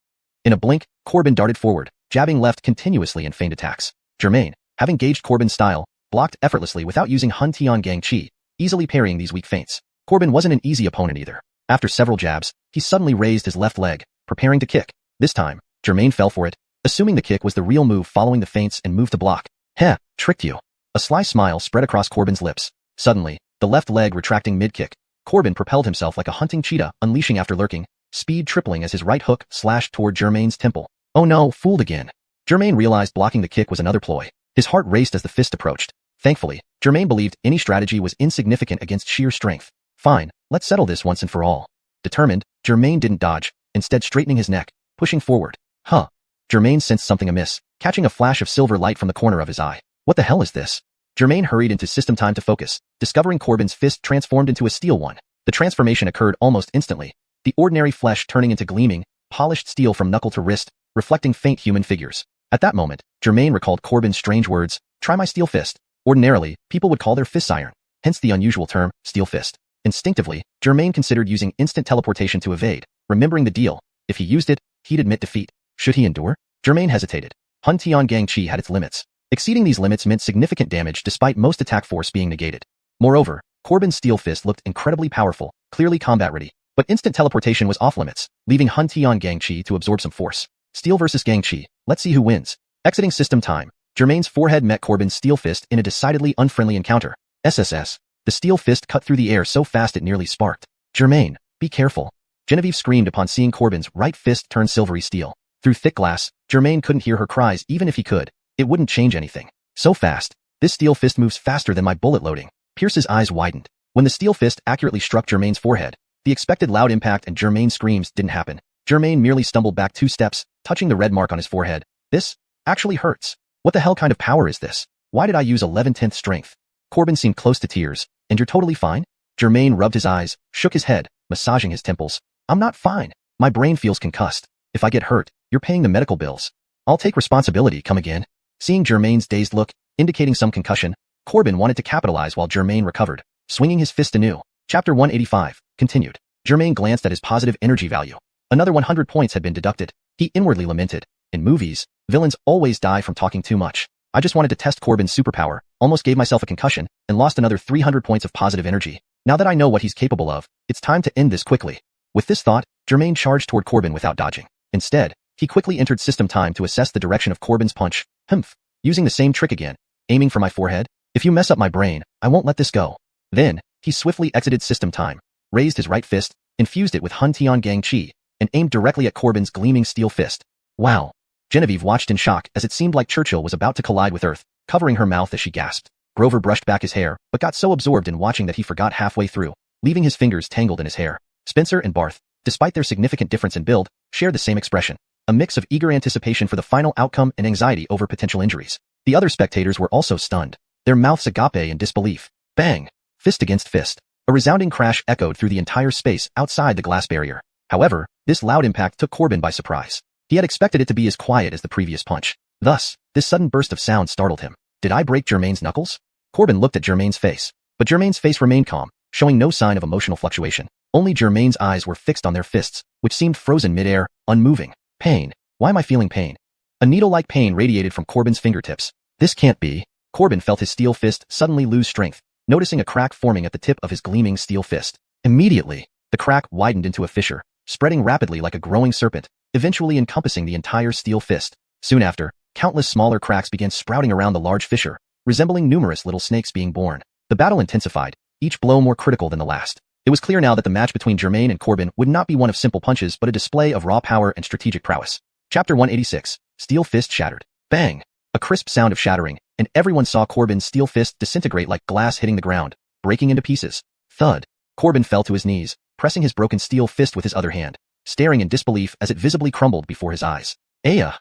In a blink, Corbin darted forward, jabbing left continuously in feigned attacks. Germain, having gauged Corbin's style, blocked effortlessly without using Hun Tian Gang Chi, easily parrying these weak feints. Corbin wasn't an easy opponent either. After several jabs, he suddenly raised his left leg, preparing to kick. This time, Germain fell for it, assuming the kick was the real move following the feints and moved to block. Heh, tricked you. A sly smile spread across Corbin's lips. Suddenly, the left leg retracting mid-kick, Corbin propelled himself like a hunting cheetah, unleashing after lurking, speed tripling as his right hook slashed toward Germain's temple. Oh no, fooled again. Germain realized blocking the kick was another ploy. His heart raced as the fist approached. Thankfully, Germain believed any strategy was insignificant against sheer strength. Fine, let's settle this once and for all. Determined, Germain didn't dodge, instead straightening his neck, pushing forward. Huh. Germain sensed something amiss, catching a flash of silver light from the corner of his eye. What the hell is this? Germain hurried into system time to focus, discovering Corbin's fist transformed into a steel one. The transformation occurred almost instantly, the ordinary flesh turning into gleaming, polished steel from knuckle to wrist, reflecting faint human figures. At that moment, Germain recalled Corbin's strange words, try my steel fist. Ordinarily, people would call their fists iron, hence the unusual term, steel fist. Instinctively, Germain considered using instant teleportation to evade, remembering the deal. If he used it, he'd admit defeat. Should he endure? Germain hesitated. Hun Tian Gang Chi had its limits. Exceeding these limits meant significant damage despite most attack force being negated. Moreover, Corbin's steel fist looked incredibly powerful, clearly combat-ready. But instant teleportation was off-limits, leaving Hun Tian Gang Chi to absorb some force. Steel versus Gang Chi, let's see who wins. Exiting system time, Germain's forehead met Corbin's steel fist in a decidedly unfriendly encounter. SSS. The steel fist cut through the air so fast it nearly sparked. Germain, be careful. Genevieve screamed upon seeing Corbin's right fist turn silvery steel. Through thick glass, Germain couldn't hear her cries even if he could. It wouldn't change anything. So fast. This steel fist moves faster than my bullet loading. Pierce's eyes widened. When the steel fist accurately struck Germain's forehead, the expected loud impact and Germain's screams didn't happen. Germain merely stumbled back 2 steps, touching the red mark on his forehead. This actually hurts. What the hell kind of power is this? Why did I use 11/10 strength? Corbin seemed close to tears. And you're totally fine? Germain rubbed his eyes, shook his head, massaging his temples. I'm not fine. My brain feels concussed. If I get hurt, you're paying the medical bills. I'll take responsibility, come again. Seeing Germain's dazed look, indicating some concussion, Corbin wanted to capitalize while Germain recovered, swinging his fist anew. Chapter 185, continued. Germain glanced at his positive energy value. Another 100 points had been deducted. He inwardly lamented. In movies, villains always die from talking too much. I just wanted to test Corbin's superpower, almost gave myself a concussion, and lost another 300 points of positive energy. Now that I know what he's capable of, it's time to end this quickly. With this thought, Germain charged toward Corbin without dodging. Instead, he quickly entered system time to assess the direction of Corbin's punch. Humph. Using the same trick again, aiming for my forehead. If you mess up my brain, I won't let this go. Then, he swiftly exited system time, raised his right fist, infused it with Hun Tian Gang Chi, and aimed directly at Corbin's gleaming steel fist. Wow. Genevieve watched in shock as it seemed like Churchill was about to collide with Earth, covering her mouth as she gasped. Grover brushed back his hair, but got so absorbed in watching that he forgot halfway through, leaving his fingers tangled in his hair. Spencer and Barth, despite their significant difference in build, shared the same expression. a mix of eager anticipation for the final outcome and anxiety over potential injuries. The other spectators were also stunned, their mouths agape in disbelief. Bang! Fist against fist. A resounding crash echoed through the entire space outside the glass barrier. However, this loud impact took Corbin by surprise. He had expected it to be as quiet as the previous punch. Thus, this sudden burst of sound startled him. Did I break Germain's knuckles? Corbin looked at Germain's face. But Germain's face remained calm, showing no sign of emotional fluctuation. Only Germain's eyes were fixed on their fists, which seemed frozen mid-air, unmoving. Pain. Why am I feeling pain? A needle-like pain radiated from Corbin's fingertips. This can't be. Corbin felt his steel fist suddenly lose strength, noticing a crack forming at the tip of his gleaming steel fist. Immediately, the crack widened into a fissure, spreading rapidly like a growing serpent, eventually encompassing the entire steel fist. Soon after, countless smaller cracks began sprouting around the large fissure, resembling numerous little snakes being born. The battle intensified, each blow more critical than the last. It was clear now that the match between Germain and Corbin would not be one of simple punches but a display of raw power and strategic prowess. Chapter 186. Steel Fist Shattered. Bang! A crisp sound of shattering, and everyone saw Corbin's steel fist disintegrate like glass hitting the ground, breaking into pieces. Thud. Corbin fell to his knees, pressing his broken steel fist with his other hand, staring in disbelief as it visibly crumbled before his eyes. Aya!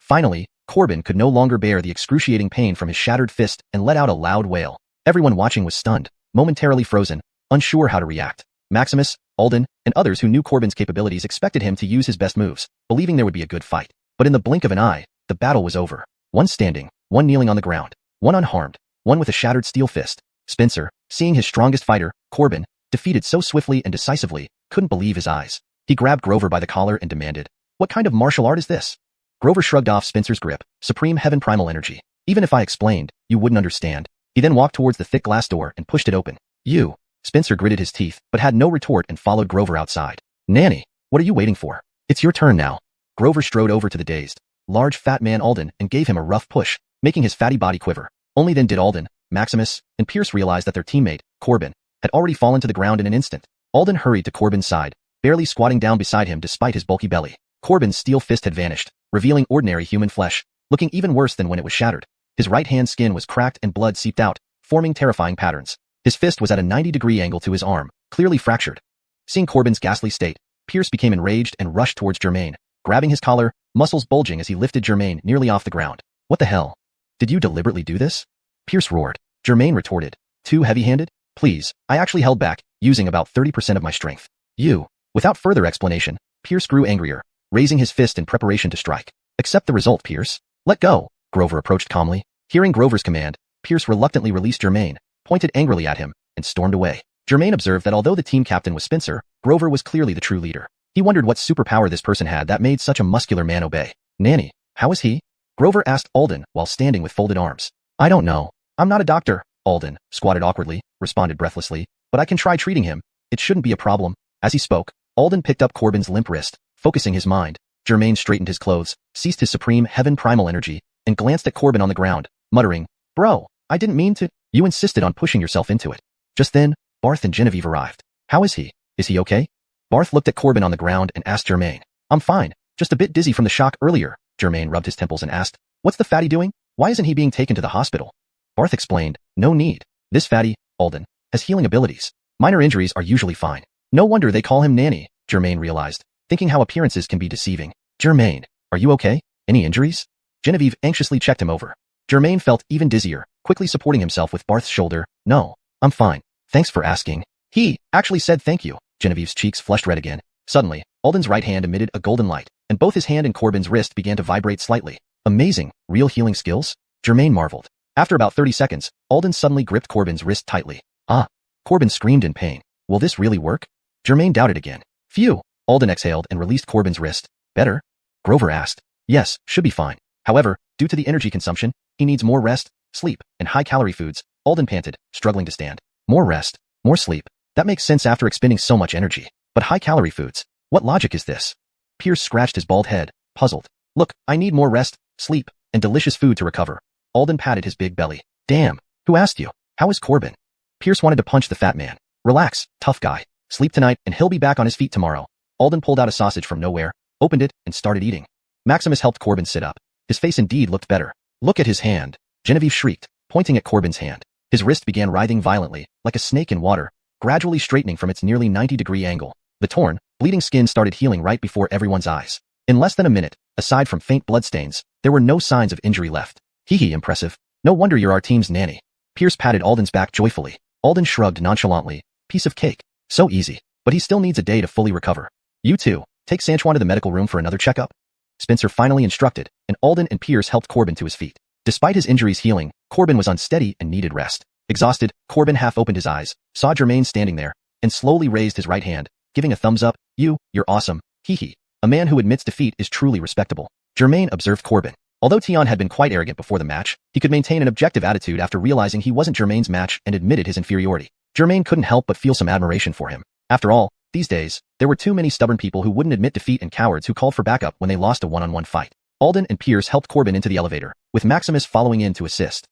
Finally, Corbin could no longer bear the excruciating pain from his shattered fist and let out a loud wail. Everyone watching was stunned, momentarily frozen, unsure how to react. Maximus, Alden, and others who knew Corbin's capabilities expected him to use his best moves, believing there would be a good fight. But in the blink of an eye, the battle was over. One standing, one kneeling on the ground, one unharmed, one with a shattered steel fist. Spencer, seeing his strongest fighter, Corbin, defeated so swiftly and decisively, couldn't believe his eyes. He grabbed Grover by the collar and demanded, "What kind of martial art is this?" Grover shrugged off Spencer's grip. "Supreme Heaven Primal Energy. Even if I explained, you wouldn't understand." He then walked towards the thick glass door and pushed it open. "You." Spencer gritted his teeth, but had no retort and followed Grover outside. "Nanny, what are you waiting for? It's your turn now." Grover strode over to the dazed, large fat man Alden and gave him a rough push, making his fatty body quiver. Only then did Alden, Maximus, and Pierce realize that their teammate, Corbin, had already fallen to the ground in an instant. Alden hurried to Corbin's side, barely squatting down beside him despite his bulky belly. Corbin's steel fist had vanished, revealing ordinary human flesh, looking even worse than when it was shattered. His right hand skin was cracked and blood seeped out, forming terrifying patterns. His fist was at a 90-degree angle to his arm, clearly fractured. Seeing Corbin's ghastly state, Pierce became enraged and rushed towards Germain, grabbing his collar, muscles bulging as he lifted Germain nearly off the ground. "What the hell? Did you deliberately do this?" Pierce roared. Germain retorted, "Too heavy-handed? Please, I actually held back, using about 30% of my strength." "You." Without further explanation, Pierce grew angrier, raising his fist in preparation to strike. "Accept the result, Pierce." "Let go." Grover approached calmly. Hearing Grover's command, Pierce reluctantly released Germain, pointed angrily at him, and stormed away. Germain observed that although the team captain was Spencer, Grover was clearly the true leader. He wondered what superpower this person had that made such a muscular man obey. "Nanny, how is he?" Grover asked Alden while standing with folded arms. "I don't know. I'm not a doctor." Alden, squatted awkwardly, responded breathlessly, "but I can try treating him. It shouldn't be a problem." As he spoke, Alden picked up Corbin's limp wrist, focusing his mind. Germain straightened his clothes, ceased his supreme heaven primal energy, and glanced at Corbin on the ground, muttering, "Bro, I didn't mean to." "You insisted on pushing yourself into it." Just then, Barth and Genevieve arrived. "How is he? Is he okay?" Barth looked at Corbin on the ground and asked Germain. "I'm fine, just a bit dizzy from the shock earlier." Germain rubbed his temples and asked, "What's the fatty doing? Why isn't he being taken to the hospital?" Barth explained, "No need. This fatty, Alden, has healing abilities. Minor injuries are usually fine. No wonder they call him Nanny," Germain realized, thinking how appearances can be deceiving. "Germain, are you okay? Any injuries?" Genevieve anxiously checked him over. Germain felt even dizzier, quickly supporting himself with Barth's shoulder. "No, I'm fine. Thanks for asking." "He actually said thank you." Genevieve's cheeks flushed red again. Suddenly, Alden's right hand emitted a golden light, and both his hand and Corbin's wrist began to vibrate slightly. "Amazing, real healing skills?" Germain marveled. After about 30 seconds, Alden suddenly gripped Corbin's wrist tightly. "Ah!" Corbin screamed in pain. "Will this really work?" Germain doubted again. "Phew!" Alden exhaled and released Corbin's wrist. "Better?" Grover asked. "Yes, should be fine. However, due to the energy consumption, he needs more rest, sleep, and high-calorie foods." Alden panted, struggling to stand. "More rest, more sleep. That makes sense after expending so much energy. But high-calorie foods? What logic is this?" Pierce scratched his bald head, puzzled. "Look, I need more rest, sleep, and delicious food to recover." Alden patted his big belly. "Damn, who asked you? How is Corbin?" Pierce wanted to punch the fat man. "Relax, tough guy. Sleep tonight and he'll be back on his feet tomorrow." Alden pulled out a sausage from nowhere, opened it, and started eating. Maximus helped Corbin sit up. His face indeed looked better. "Look at his hand." Genevieve shrieked, pointing at Corbin's hand. His wrist began writhing violently, like a snake in water, gradually straightening from its nearly 90-degree angle. The torn, bleeding skin started healing right before everyone's eyes. In less than a minute, Aside from faint bloodstains, there were no signs of injury left. Hee hee, impressive. No wonder you're our team's nanny. Pierce patted Alden's back joyfully. Alden shrugged nonchalantly. Piece of cake. So easy. But he still needs a day to fully recover. You two, take Xuanhuan to the medical room for another checkup. Spencer finally instructed, and Alden and Pierce helped Corbin to his feet. Despite his injuries healing, Corbin was unsteady and needed rest. Exhausted, Corbin half opened his eyes, saw Germain standing there, and slowly raised his right hand, giving a thumbs up. You're awesome. Hee hee. A man who admits defeat is truly respectable. Germain observed Corbin. Although Tian had been quite arrogant before the match, he could maintain an objective attitude after realizing he wasn't Germain's match and admitted his inferiority. Germain couldn't help but feel some admiration for him. After all, these days, there were too many stubborn people who wouldn't admit defeat and cowards who called for backup when they lost a one-on-one fight. Alden and Pierce helped Corbin into the elevator, with Maximus following in to assist.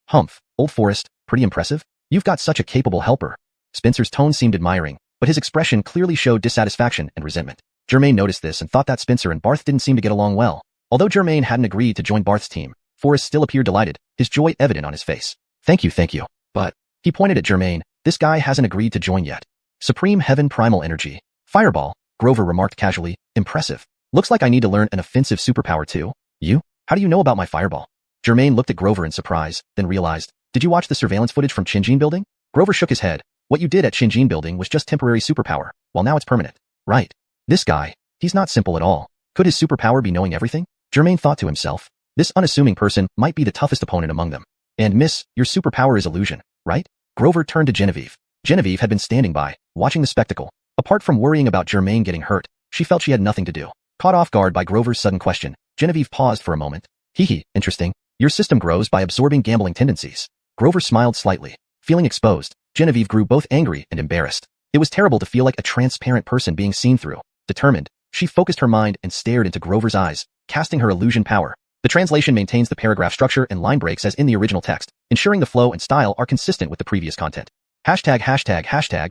Humph, Old Forest, pretty impressive. You've got such a capable helper. Spencer's tone seemed admiring, but his expression clearly showed dissatisfaction and resentment. Germain noticed this and thought that Spencer and Barth didn't seem to get along well. Although Germain hadn't agreed to join Barth's team, Forrest still appeared delighted, his joy evident on his face. Thank you. But, he pointed at Germain, this guy hasn't agreed to join yet. Supreme Heaven Primal Energy. Fireball, Grover remarked casually. Impressive. Looks like I need to learn an offensive superpower too. You? How do you know about my fireball? Germain looked at Grover in surprise, then realized, did you watch the surveillance footage from Xinjiang Building? Grover shook his head. What you did at Xinjiang Building was just temporary superpower, while now it's permanent. Right. This guy, he's not simple at all. Could his superpower be knowing everything? Germain thought to himself. This unassuming person might be the toughest opponent among them. And miss, your superpower is illusion, right? Grover turned to Genevieve. Genevieve had been standing by, watching the spectacle. Apart from worrying about Germain getting hurt, she felt she had nothing to do. Caught off guard by Grover's sudden question, Genevieve paused for a moment. Hee hee, interesting. Your system grows by absorbing gambling tendencies. Grover smiled slightly. Feeling exposed, Genevieve grew both angry and embarrassed. It was terrible to feel like a transparent person being seen through. Determined, she focused her mind and stared into Grover's eyes, casting her illusion power. The translation maintains the paragraph structure and line breaks as in the original text, ensuring the flow and style are consistent with the previous content. Hashtag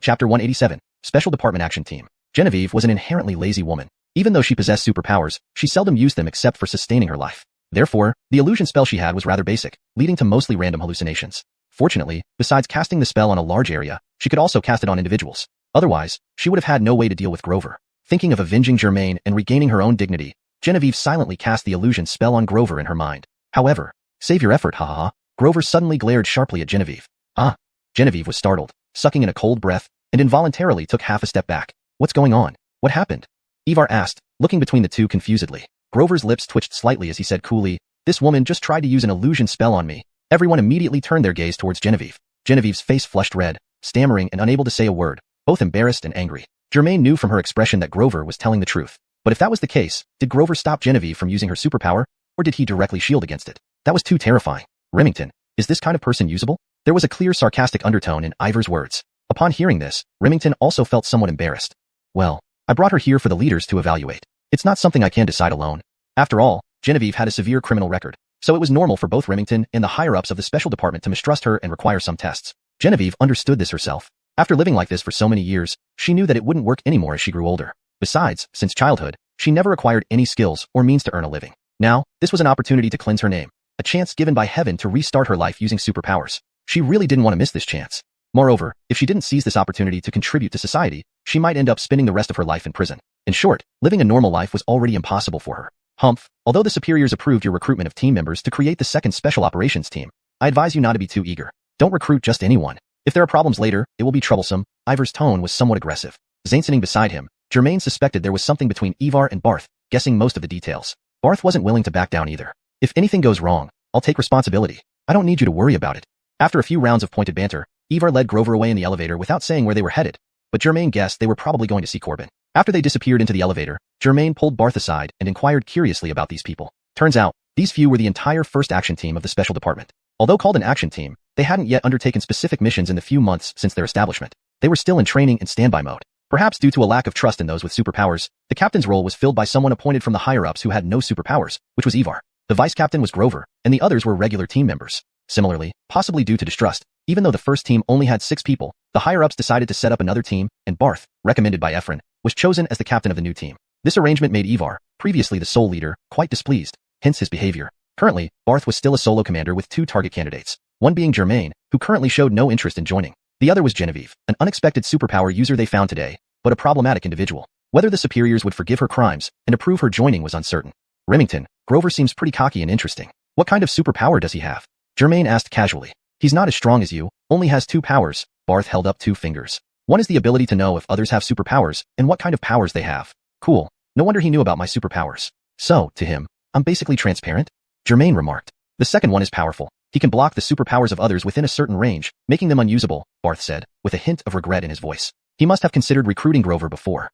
Chapter 187, Special Department Action Team. Genevieve was an inherently lazy woman. Even though she possessed superpowers, she seldom used them except for sustaining her life. Therefore, the illusion spell she had was rather basic, leading to mostly random hallucinations. Fortunately, besides casting the spell on a large area, she could also cast it on individuals. Otherwise, she would have had no way to deal with Grover. Thinking of avenging Germain and regaining her own dignity, Genevieve silently cast the illusion spell on Grover in her mind. However, save your effort, ha. Grover suddenly glared sharply at Genevieve. Ah. Genevieve was startled, sucking in a cold breath, and involuntarily took half a step back. What's going on? What happened? Ivar asked, looking between the two confusedly. Grover's lips twitched slightly as he said coolly, this woman just tried to use an illusion spell on me. Everyone immediately turned their gaze towards Genevieve. Genevieve's face flushed red, stammering and unable to say a word, both embarrassed and angry. Germain knew from her expression that Grover was telling the truth. But if that was the case, did Grover stop Genevieve from using her superpower, or did he directly shield against it? That was too terrifying. Remington, is this kind of person usable? There was a clear sarcastic undertone in Ivar's words. Upon hearing this, Remington also felt somewhat embarrassed. Well, I brought her here for the leaders to evaluate. It's not something I can decide alone. After all, Genevieve had a severe criminal record, so it was normal for both Remington and the higher-ups of the special department to mistrust her and require some tests. Genevieve understood this herself. After living like this for so many years, she knew that it wouldn't work anymore as she grew older. Besides, since childhood, she never acquired any skills or means to earn a living. Now, this was an opportunity to cleanse her name, a chance given by heaven to restart her life using superpowers. She really didn't want to miss this chance. Moreover, if she didn't seize this opportunity to contribute to society, she might end up spending the rest of her life in prison. In short, living a normal life was already impossible for her. Humph, although the superiors approved your recruitment of team members to create the second special operations team, I advise you not to be too eager. Don't recruit just anyone. If there are problems later, it will be troublesome. Ivar's tone was somewhat aggressive. Zane sitting beside him, Germain suspected there was something between Ivar and Barth, guessing most of the details. Barth wasn't willing to back down either. If anything goes wrong, I'll take responsibility. I don't need you to worry about it. After a few rounds of pointed banter, Ivar led Grover away in the elevator without saying where they were headed, but Germain guessed they were probably going to see Corbin. After they disappeared into the elevator, Germain pulled Barth aside and inquired curiously about these people. Turns out, these few were the entire first action team of the special department. Although called an action team, they hadn't yet undertaken specific missions in the few months since their establishment. They were still in training and standby mode. Perhaps due to a lack of trust in those with superpowers, the captain's role was filled by someone appointed from the higher-ups who had no superpowers, which was Ivar. The vice-captain was Grover, and the others were regular team members. Similarly, possibly due to distrust, even though the first team only had 6 people, the higher-ups decided to set up another team, and Barth, recommended by Efren, was chosen as the captain of the new team. This arrangement made Ivar, previously the sole leader, quite displeased, hence his behavior. Currently, Barth was still a solo commander with 2 target candidates, one being Germain, who currently showed no interest in joining. The other was Genevieve, an unexpected superpower user they found today, but a problematic individual. Whether the superiors would forgive her crimes and approve her joining was uncertain. Remington, Grover seems pretty cocky and interesting. What kind of superpower does he have? Germain asked casually. He's not as strong as you, only has 2 powers. Barth held up 2 fingers. One is the ability to know if others have superpowers and what kind of powers they have. Cool. No wonder he knew about my superpowers. So, to him, I'm basically transparent? Germain remarked. The second one is powerful. He can block the superpowers of others within a certain range, making them unusable, Barth said, with a hint of regret in his voice. He must have considered recruiting Grover before.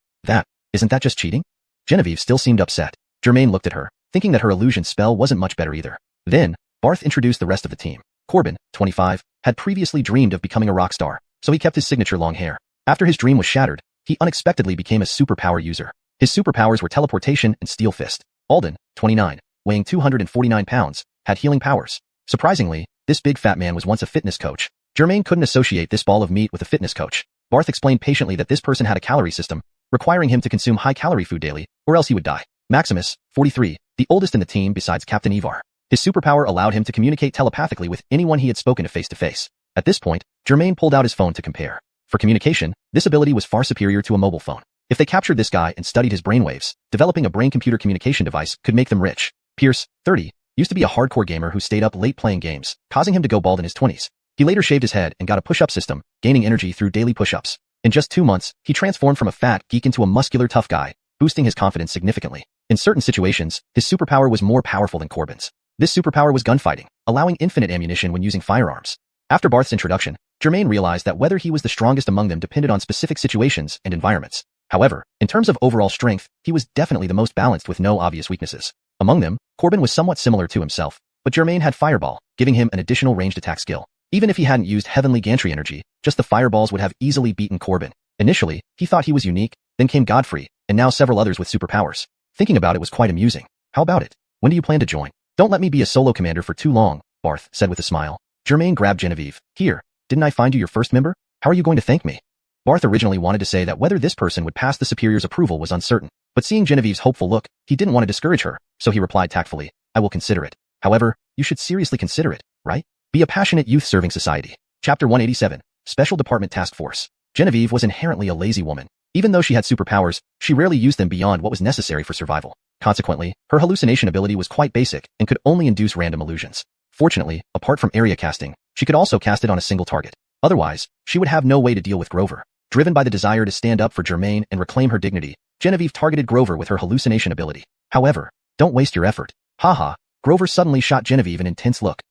Isn't that just cheating? Genevieve still seemed upset. Germain looked at her, thinking that her illusion spell wasn't much better either. Then, Barth introduced the rest of the team. Corbin, 25, had previously dreamed of becoming a rock star, so he kept his signature long hair. After his dream was shattered, he unexpectedly became a superpower user. His superpowers were teleportation and steel fist. Alden, 29, weighing 249 pounds, had healing powers. Surprisingly, this big fat man was once a fitness coach. Germain couldn't associate this ball of meat with a fitness coach. Barth explained patiently that this person had a calorie system, requiring him to consume high-calorie food daily, or else he would die. Maximus, 43, the oldest in the team besides Captain Ivar. His superpower allowed him to communicate telepathically with anyone he had spoken to face-to-face. At this point, Germain pulled out his phone to compare. For communication, this ability was far superior to a mobile phone. If they captured this guy and studied his brainwaves, developing a brain-computer communication device could make them rich. Pierce, 30, used to be a hardcore gamer who stayed up late playing games, causing him to go bald in his 20s. He later shaved his head and got a push-up system, gaining energy through daily push-ups. In just 2 months, he transformed from a fat geek into a muscular tough guy, boosting his confidence significantly. In certain situations, his superpower was more powerful than Corbin's. This superpower was gunfighting, allowing infinite ammunition when using firearms. After Barth's introduction, Germain realized that whether he was the strongest among them depended on specific situations and environments. However, in terms of overall strength, he was definitely the most balanced with no obvious weaknesses. Among them, Corbin was somewhat similar to himself, but Germain had Fireball, giving him an additional ranged attack skill. Even if he hadn't used Heavenly Gantry energy, just the fireballs would have easily beaten Corbin. Initially, he thought he was unique, then came Godfrey, and now several others with superpowers. Thinking about it was quite amusing. How about it? When do you plan to join? Don't let me be a solo commander for too long, Barth said with a smile. Germain grabbed Genevieve. Here, didn't I find you your first member? How are you going to thank me? Barth originally wanted to say that whether this person would pass the superior's approval was uncertain, but seeing Genevieve's hopeful look, he didn't want to discourage her, so he replied tactfully, I will consider it. However, you should seriously consider it, right? Be a passionate youth serving society. Chapter 187, Special Department Task Force. Genevieve was inherently a lazy woman. Even though she had superpowers, she rarely used them beyond what was necessary for survival. Consequently, her hallucination ability was quite basic and could only induce random illusions. Fortunately, apart from area casting, she could also cast it on a single target. Otherwise, she would have no way to deal with Grover. Driven by the desire to stand up for Germain and reclaim her dignity, Genevieve targeted Grover with her hallucination ability. However, don't waste your effort. Haha, Grover suddenly shot Genevieve an intense look.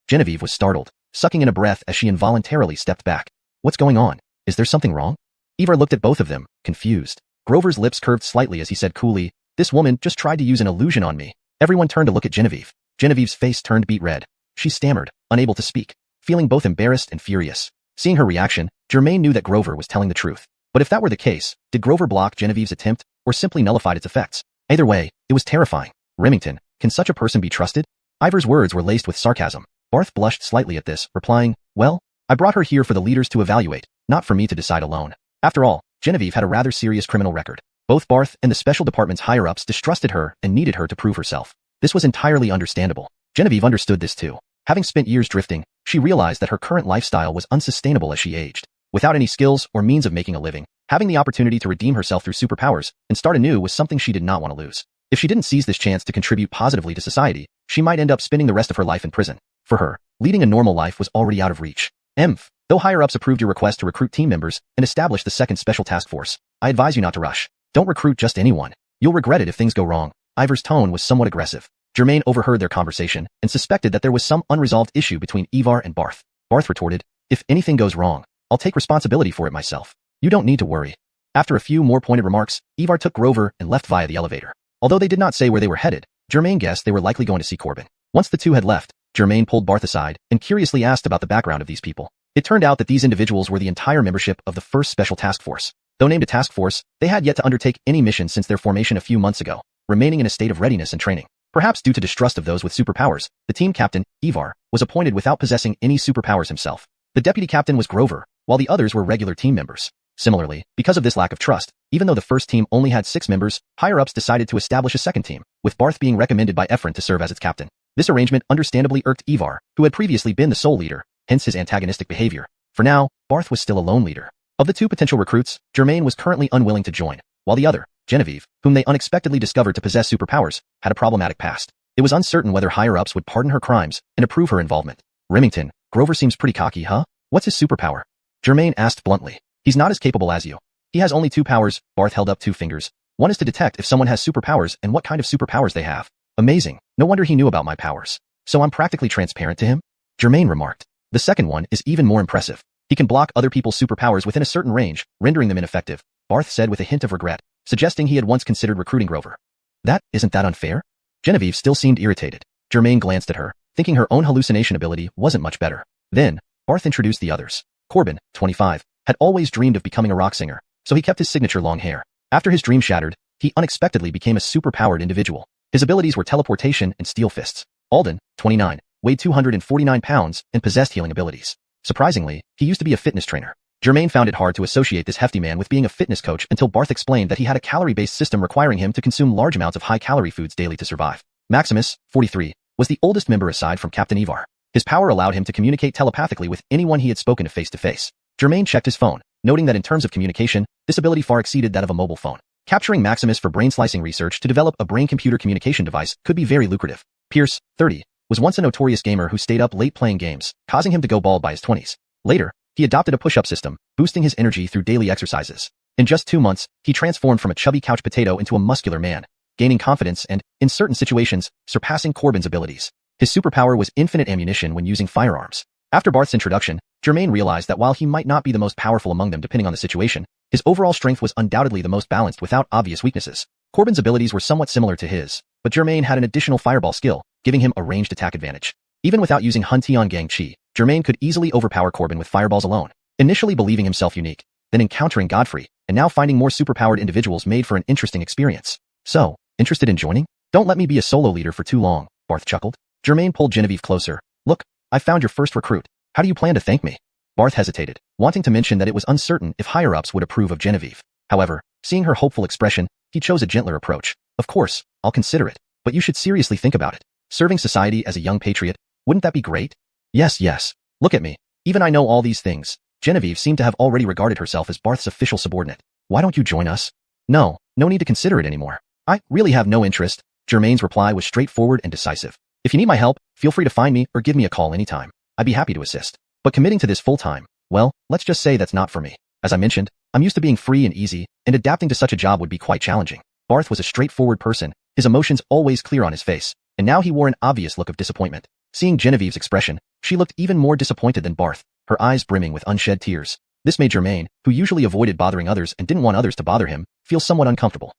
Genevieve was startled, sucking in a breath as she involuntarily stepped back. What's going on? Is there something wrong? Ivar looked at both of them, confused. Grover's lips curved slightly as he said coolly, this woman just tried to use an illusion on me. Everyone turned to look at Genevieve. Genevieve's face turned beet red. She stammered, unable to speak, feeling both embarrassed and furious. Seeing her reaction, Germain knew that Grover was telling the truth. But if that were the case, did Grover block Genevieve's attempt, or simply nullified its effects? Either way, it was terrifying. Remington, can such a person be trusted? Ivar's words were laced with sarcasm. Barth blushed slightly at this, replying, well, I brought her here for the leaders to evaluate, not for me to decide alone. After all, Genevieve had a rather serious criminal record. Both Barth and the special department's higher-ups distrusted her and needed her to prove herself. This was entirely understandable. Genevieve understood this too. Having spent years drifting, she realized that her current lifestyle was unsustainable as she aged. Without any skills or means of making a living, having the opportunity to redeem herself through superpowers and start anew was something she did not want to lose. If she didn't seize this chance to contribute positively to society, she might end up spending the rest of her life in prison. For her, leading a normal life was already out of reach. Though higher-ups approved your request to recruit team members and establish the second special task force, I advise you not to rush. Don't recruit just anyone. You'll regret it if things go wrong. Ivar's tone was somewhat aggressive. Germain overheard their conversation and suspected that there was some unresolved issue between Ivar and Barth. Barth retorted, if anything goes wrong, I'll take responsibility for it myself. You don't need to worry. After a few more pointed remarks, Ivar took Grover and left via the elevator. Although they did not say where they were headed, Germain guessed they were likely going to see Corbin. Once the two had left, Germain pulled Barth aside and curiously asked about the background of these people. It turned out that these individuals were the entire membership of the first Special Task Force. Though named a task force, they had yet to undertake any mission since their formation a few months ago, remaining in a state of readiness and training. Perhaps due to distrust of those with superpowers, the team captain, Ivar, was appointed without possessing any superpowers himself. The deputy captain was Grover, while the others were regular team members. Similarly, because of this lack of trust, even though the first team only had 6 members, higher-ups decided to establish a second team, with Barth being recommended by Ephron to serve as its captain. This arrangement understandably irked Ivar, who had previously been the sole leader, hence his antagonistic behavior. For now, Barth was still a lone leader. Of the 2 potential recruits, Germain was currently unwilling to join, while the other, Genevieve, whom they unexpectedly discovered to possess superpowers, had a problematic past. It was uncertain whether higher-ups would pardon her crimes and approve her involvement. Remington, Grover seems pretty cocky, huh? What's his superpower? Germain asked bluntly. He's not as capable as you. He has only 2 powers. Barth held up 2 fingers. One is to detect if someone has superpowers and what kind of superpowers they have. Amazing. No wonder he knew about my powers. So I'm practically transparent to him? Germain remarked. The second one is even more impressive. He can block other people's superpowers within a certain range, rendering them ineffective, Barth said with a hint of regret, suggesting he had once considered recruiting Grover. Isn't that unfair? Genevieve still seemed irritated. Germain glanced at her, thinking her own hallucination ability wasn't much better. Then, Barth introduced the others. Corbin, 25, had always dreamed of becoming a rock singer, so he kept his signature long hair. After his dream shattered, he unexpectedly became a super-powered individual. His abilities were teleportation and steel fists. Alden, 29, weighed 249 pounds and possessed healing abilities. Surprisingly, he used to be a fitness trainer. Germain found it hard to associate this hefty man with being a fitness coach until Barth explained that he had a calorie-based system requiring him to consume large amounts of high-calorie foods daily to survive. Maximus, 43, was the oldest member aside from Captain Ivar. His power allowed him to communicate telepathically with anyone he had spoken to face-to-face. Germain checked his phone, noting that in terms of communication, this ability far exceeded that of a mobile phone. Capturing Maximus for brain-slicing research to develop a brain-computer communication device could be very lucrative. Pierce, 30, was once a notorious gamer who stayed up late playing games, causing him to go bald by his 20s. Later, he adopted a push-up system, boosting his energy through daily exercises. In just 2 months, he transformed from a chubby couch potato into a muscular man, gaining confidence and, in certain situations, surpassing Corbin's abilities. His superpower was infinite ammunition when using firearms. After Barth's introduction, Germain realized that while he might not be the most powerful among them depending on the situation, his overall strength was undoubtedly the most balanced without obvious weaknesses. Corbin's abilities were somewhat similar to his, but Germain had an additional fireball skill, giving him a ranged attack advantage. Even without using Hun Tian Gang Chi, Germain could easily overpower Corbin with fireballs alone. Initially believing himself unique, then encountering Godfrey, and now finding more superpowered individuals made for an interesting experience. So, interested in joining? Don't let me be a solo leader for too long, Barth chuckled. Germain pulled Genevieve closer. Look, I found your first recruit. How do you plan to thank me? Barth hesitated, wanting to mention that it was uncertain if higher-ups would approve of Genevieve. However, seeing her hopeful expression, he chose a gentler approach. Of course, I'll consider it, but you should seriously think about it. Serving society as a young patriot, wouldn't that be great? Yes. Look at me. Even I know all these things. Genevieve seemed to have already regarded herself as Barth's official subordinate. Why don't you join us? No need to consider it anymore. I really have no interest. Germain's reply was straightforward and decisive. If you need my help, feel free to find me or give me a call anytime. I'd be happy to assist. But committing to this full-time, well, let's just say that's not for me. As I mentioned, I'm used to being free and easy, and adapting to such a job would be quite challenging. Barth was a straightforward person, his emotions always clear on his face, and now he wore an obvious look of disappointment. Seeing Genevieve's expression, she looked even more disappointed than Barth, her eyes brimming with unshed tears. This made Germain, who usually avoided bothering others and didn't want others to bother him, feel somewhat uncomfortable.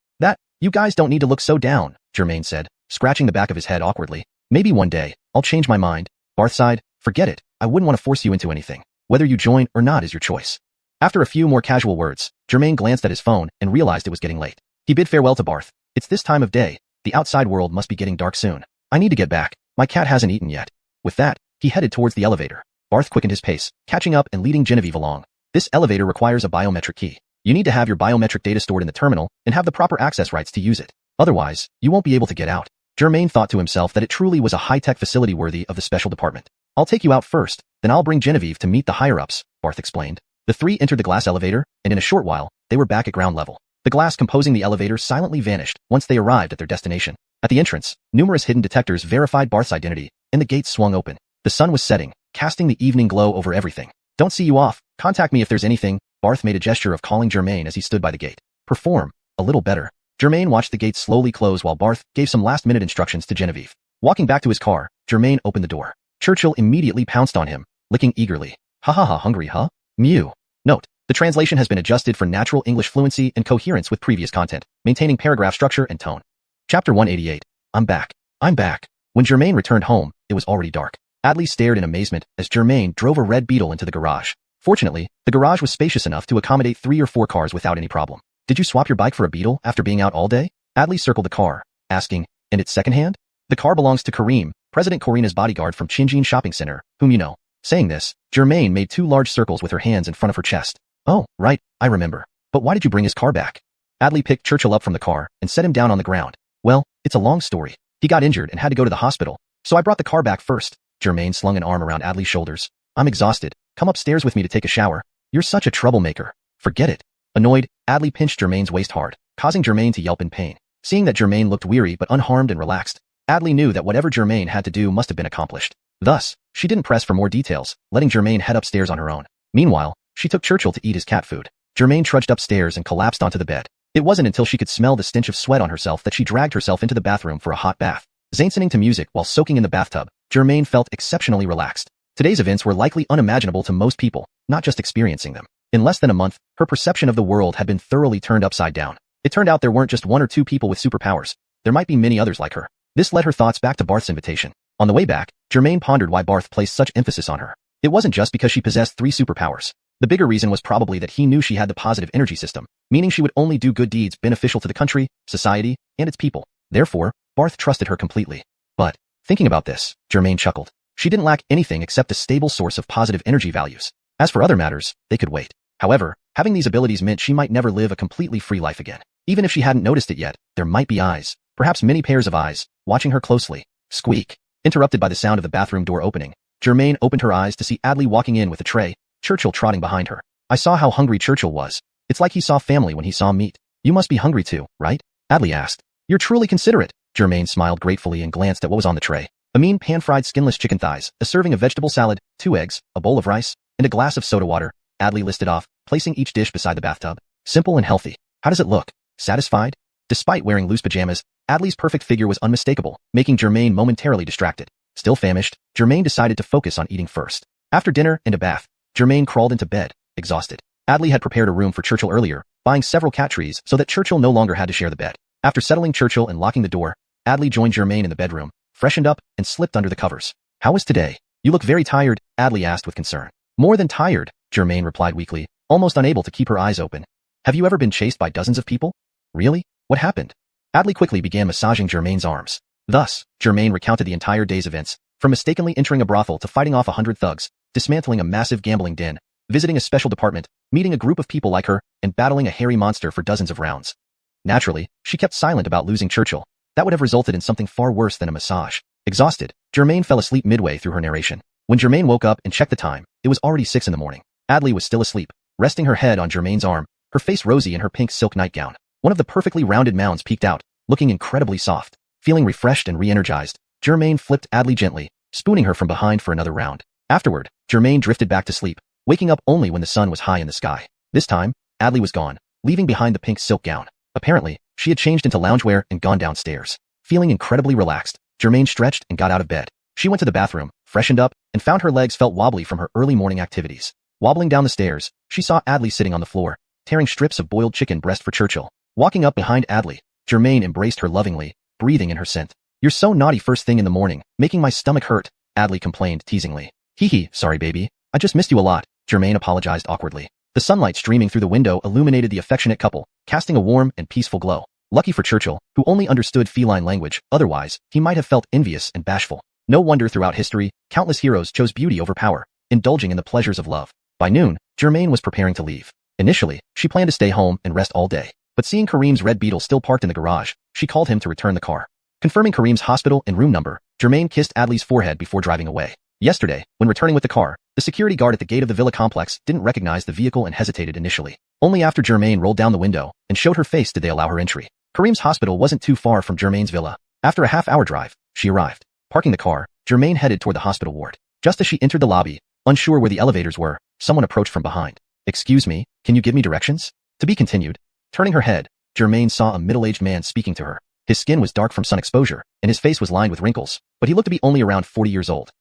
You guys don't need to look so down, Germain said, scratching the back of his head awkwardly. Maybe one day, I'll change my mind. Barth sighed. Forget it, I wouldn't want to force you into anything. Whether you join or not is your choice. After a few more casual words, Germain glanced at his phone and realized it was getting late. He bid farewell to Barth. It's this time of day. The outside world must be getting dark soon. I need to get back. My cat hasn't eaten yet. With that, he headed towards the elevator. Barth quickened his pace, catching up and leading Genevieve along. This elevator requires a biometric key. You need to have your biometric data stored in the terminal and have the proper access rights to use it. Otherwise, you won't be able to get out. Germain thought to himself that it truly was a high-tech facility worthy of the special department. I'll take you out first, then I'll bring Genevieve to meet the higher-ups, Barth explained. The three entered the glass elevator, and in a short while, they were back at ground level. The glass composing the elevator silently vanished once they arrived at their destination. At the entrance, numerous hidden detectors verified Barth's identity, and the gates swung open. The sun was setting, casting the evening glow over everything. Don't see you off. Contact me if there's anything. Barth made a gesture of calling Germain as he stood by the gate. Perform a little better. Germain watched the gate slowly close while Barth gave some last-minute instructions to Genevieve. Walking back to his car, Germain opened the door. Churchill immediately pounced on him, licking eagerly. Ha ha ha, hungry huh? Mew. Note, the translation has been adjusted for natural English fluency and coherence with previous content, maintaining paragraph structure and tone. Chapter 188. I'm back. When Germain returned home, it was already dark. Adley stared in amazement as Germain drove a red Beetle into the garage. Fortunately, the garage was spacious enough to accommodate 3 or 4 cars without any problem. Did you swap your bike for a Beetle after being out all day? Adley circled the car, asking, and it's secondhand? The car belongs to Kareem, President Corina's bodyguard from Qinjin Shopping Center, whom you know. Saying this, Germain made 2 large circles with her hands in front of her chest. Oh, right, I remember. But why did you bring his car back? Adley picked Churchill up from the car and set him down on the ground. Well, it's a long story. He got injured and had to go to the hospital, so I brought the car back first. Germain slung an arm around Adley's shoulders. I'm exhausted. Come upstairs with me to take a shower. You're such a troublemaker. Forget it. Annoyed, Adley pinched Germain's waist hard. causing Germain to yelp in pain. Seeing that Germain looked weary but unharmed and relaxed, Adley knew that whatever Germain had to do must have been accomplished. Thus, she didn't press for more details, letting Germain head upstairs on her own. Meanwhile, she took Churchill to eat his cat food. Germain trudged upstairs and collapsed onto the bed. It wasn't until she could smell the stench of sweat on herself that she dragged herself into the bathroom for a hot bath. Listening to music while soaking in the bathtub, Germain felt exceptionally relaxed. Today's events were likely unimaginable to most people, not just experiencing them. In less than a month, her perception of the world had been thoroughly turned upside down. It turned out there weren't just one or two people with superpowers. There might be many others like her. This led her thoughts back to Barth's invitation. On the way back, Germain pondered why Barth placed such emphasis on her. It wasn't just because she possessed 3 superpowers. The bigger reason was probably that he knew she had the positive energy system, meaning she would only do good deeds beneficial to the country, society, and its people. Therefore, Barth trusted her completely. But, thinking about this, Germain chuckled. She didn't lack anything except a stable source of positive energy values. As for other matters, they could wait. However, having these abilities meant she might never live a completely free life again. Even if she hadn't noticed it yet, there might be eyes, perhaps many pairs of eyes, watching her closely. Squeak. Interrupted by the sound of the bathroom door opening, Germain opened her eyes to see Adley walking in with a tray, Churchill trotting behind her. I saw how hungry Churchill was. It's like he saw family when he saw meat. You must be hungry too, right? Adley asked. You're truly considerate. Germain smiled gratefully and glanced at what was on the tray. A mean pan-fried skinless chicken thighs, a serving of vegetable salad, 2 eggs, a bowl of rice, and a glass of soda water, Adley listed off, placing each dish beside the bathtub. Simple and healthy. How does it look? Satisfied? Despite wearing loose pajamas, Adley's perfect figure was unmistakable, making Germain momentarily distracted. Still famished, Germain decided to focus on eating first. After dinner and a bath, Germain crawled into bed, exhausted. Adley had prepared a room for Churchill earlier, buying several cat trees so that Churchill no longer had to share the bed. After settling Churchill and locking the door, Adley joined Germain in the bedroom, freshened up, and slipped under the covers. How was today? You look very tired, Adley asked with concern. More than tired, Germain replied weakly, almost unable to keep her eyes open. Have you ever been chased by dozens of people? Really? What happened? Adley quickly began massaging Germain's arms. Thus, Germain recounted the entire day's events, from mistakenly entering a brothel to fighting off 100 thugs, dismantling a massive gambling den, visiting a special department, meeting a group of people like her, and battling a hairy monster for dozens of rounds. Naturally, she kept silent about losing Churchill. That would have resulted in something far worse than a massage. Exhausted, Germain fell asleep midway through her narration. When Germain woke up and checked the time, it was already 6 in the morning. Adley was still asleep, resting her head on Germain's arm, her face rosy in her pink silk nightgown. One of the perfectly rounded mounds peeked out, looking incredibly soft. Feeling refreshed and re-energized, Germain flipped Adley gently, spooning her from behind for another round. Afterward, Germain drifted back to sleep, waking up only when the sun was high in the sky. This time, Adley was gone, leaving behind the pink silk gown. Apparently, she had changed into loungewear and gone downstairs. Feeling incredibly relaxed, Germain stretched and got out of bed. She went to the bathroom, freshened up, and found her legs felt wobbly from her early morning activities. Wobbling down the stairs, she saw Adley sitting on the floor, tearing strips of boiled chicken breast for Churchill. Walking up behind Adley, Germain embraced her lovingly, breathing in her scent. You're so naughty first thing in the morning, making my stomach hurt, Adley complained teasingly. Hee, sorry baby, I just missed you a lot, Germain apologized awkwardly. The sunlight streaming through the window illuminated the affectionate couple, casting a warm and peaceful glow. Lucky for Churchill, who only understood feline language, otherwise, he might have felt envious and bashful. No wonder throughout history, countless heroes chose beauty over power, indulging in the pleasures of love. By noon, Germain was preparing to leave. Initially, she planned to stay home and rest all day. But seeing Kareem's red Beetle still parked in the garage, she called him to return the car. Confirming Kareem's hospital and room number, Germain kissed Adley's forehead before driving away. Yesterday, when returning with the car, the security guard at the gate of the villa complex didn't recognize the vehicle and hesitated initially. Only after Germain rolled down the window and showed her face did they allow her entry. Kareem's hospital wasn't too far from Germain's villa. After a half-hour drive, she arrived. Parking the car, Germain headed toward the hospital ward. Just as she entered the lobby, unsure where the elevators were, someone approached from behind. Excuse me, can you give me directions? To be continued. Turning her head, Germain saw a middle-aged man speaking to her. His skin was dark from sun exposure, and his face was lined with wrinkles, but he looked to be only around 40 years old.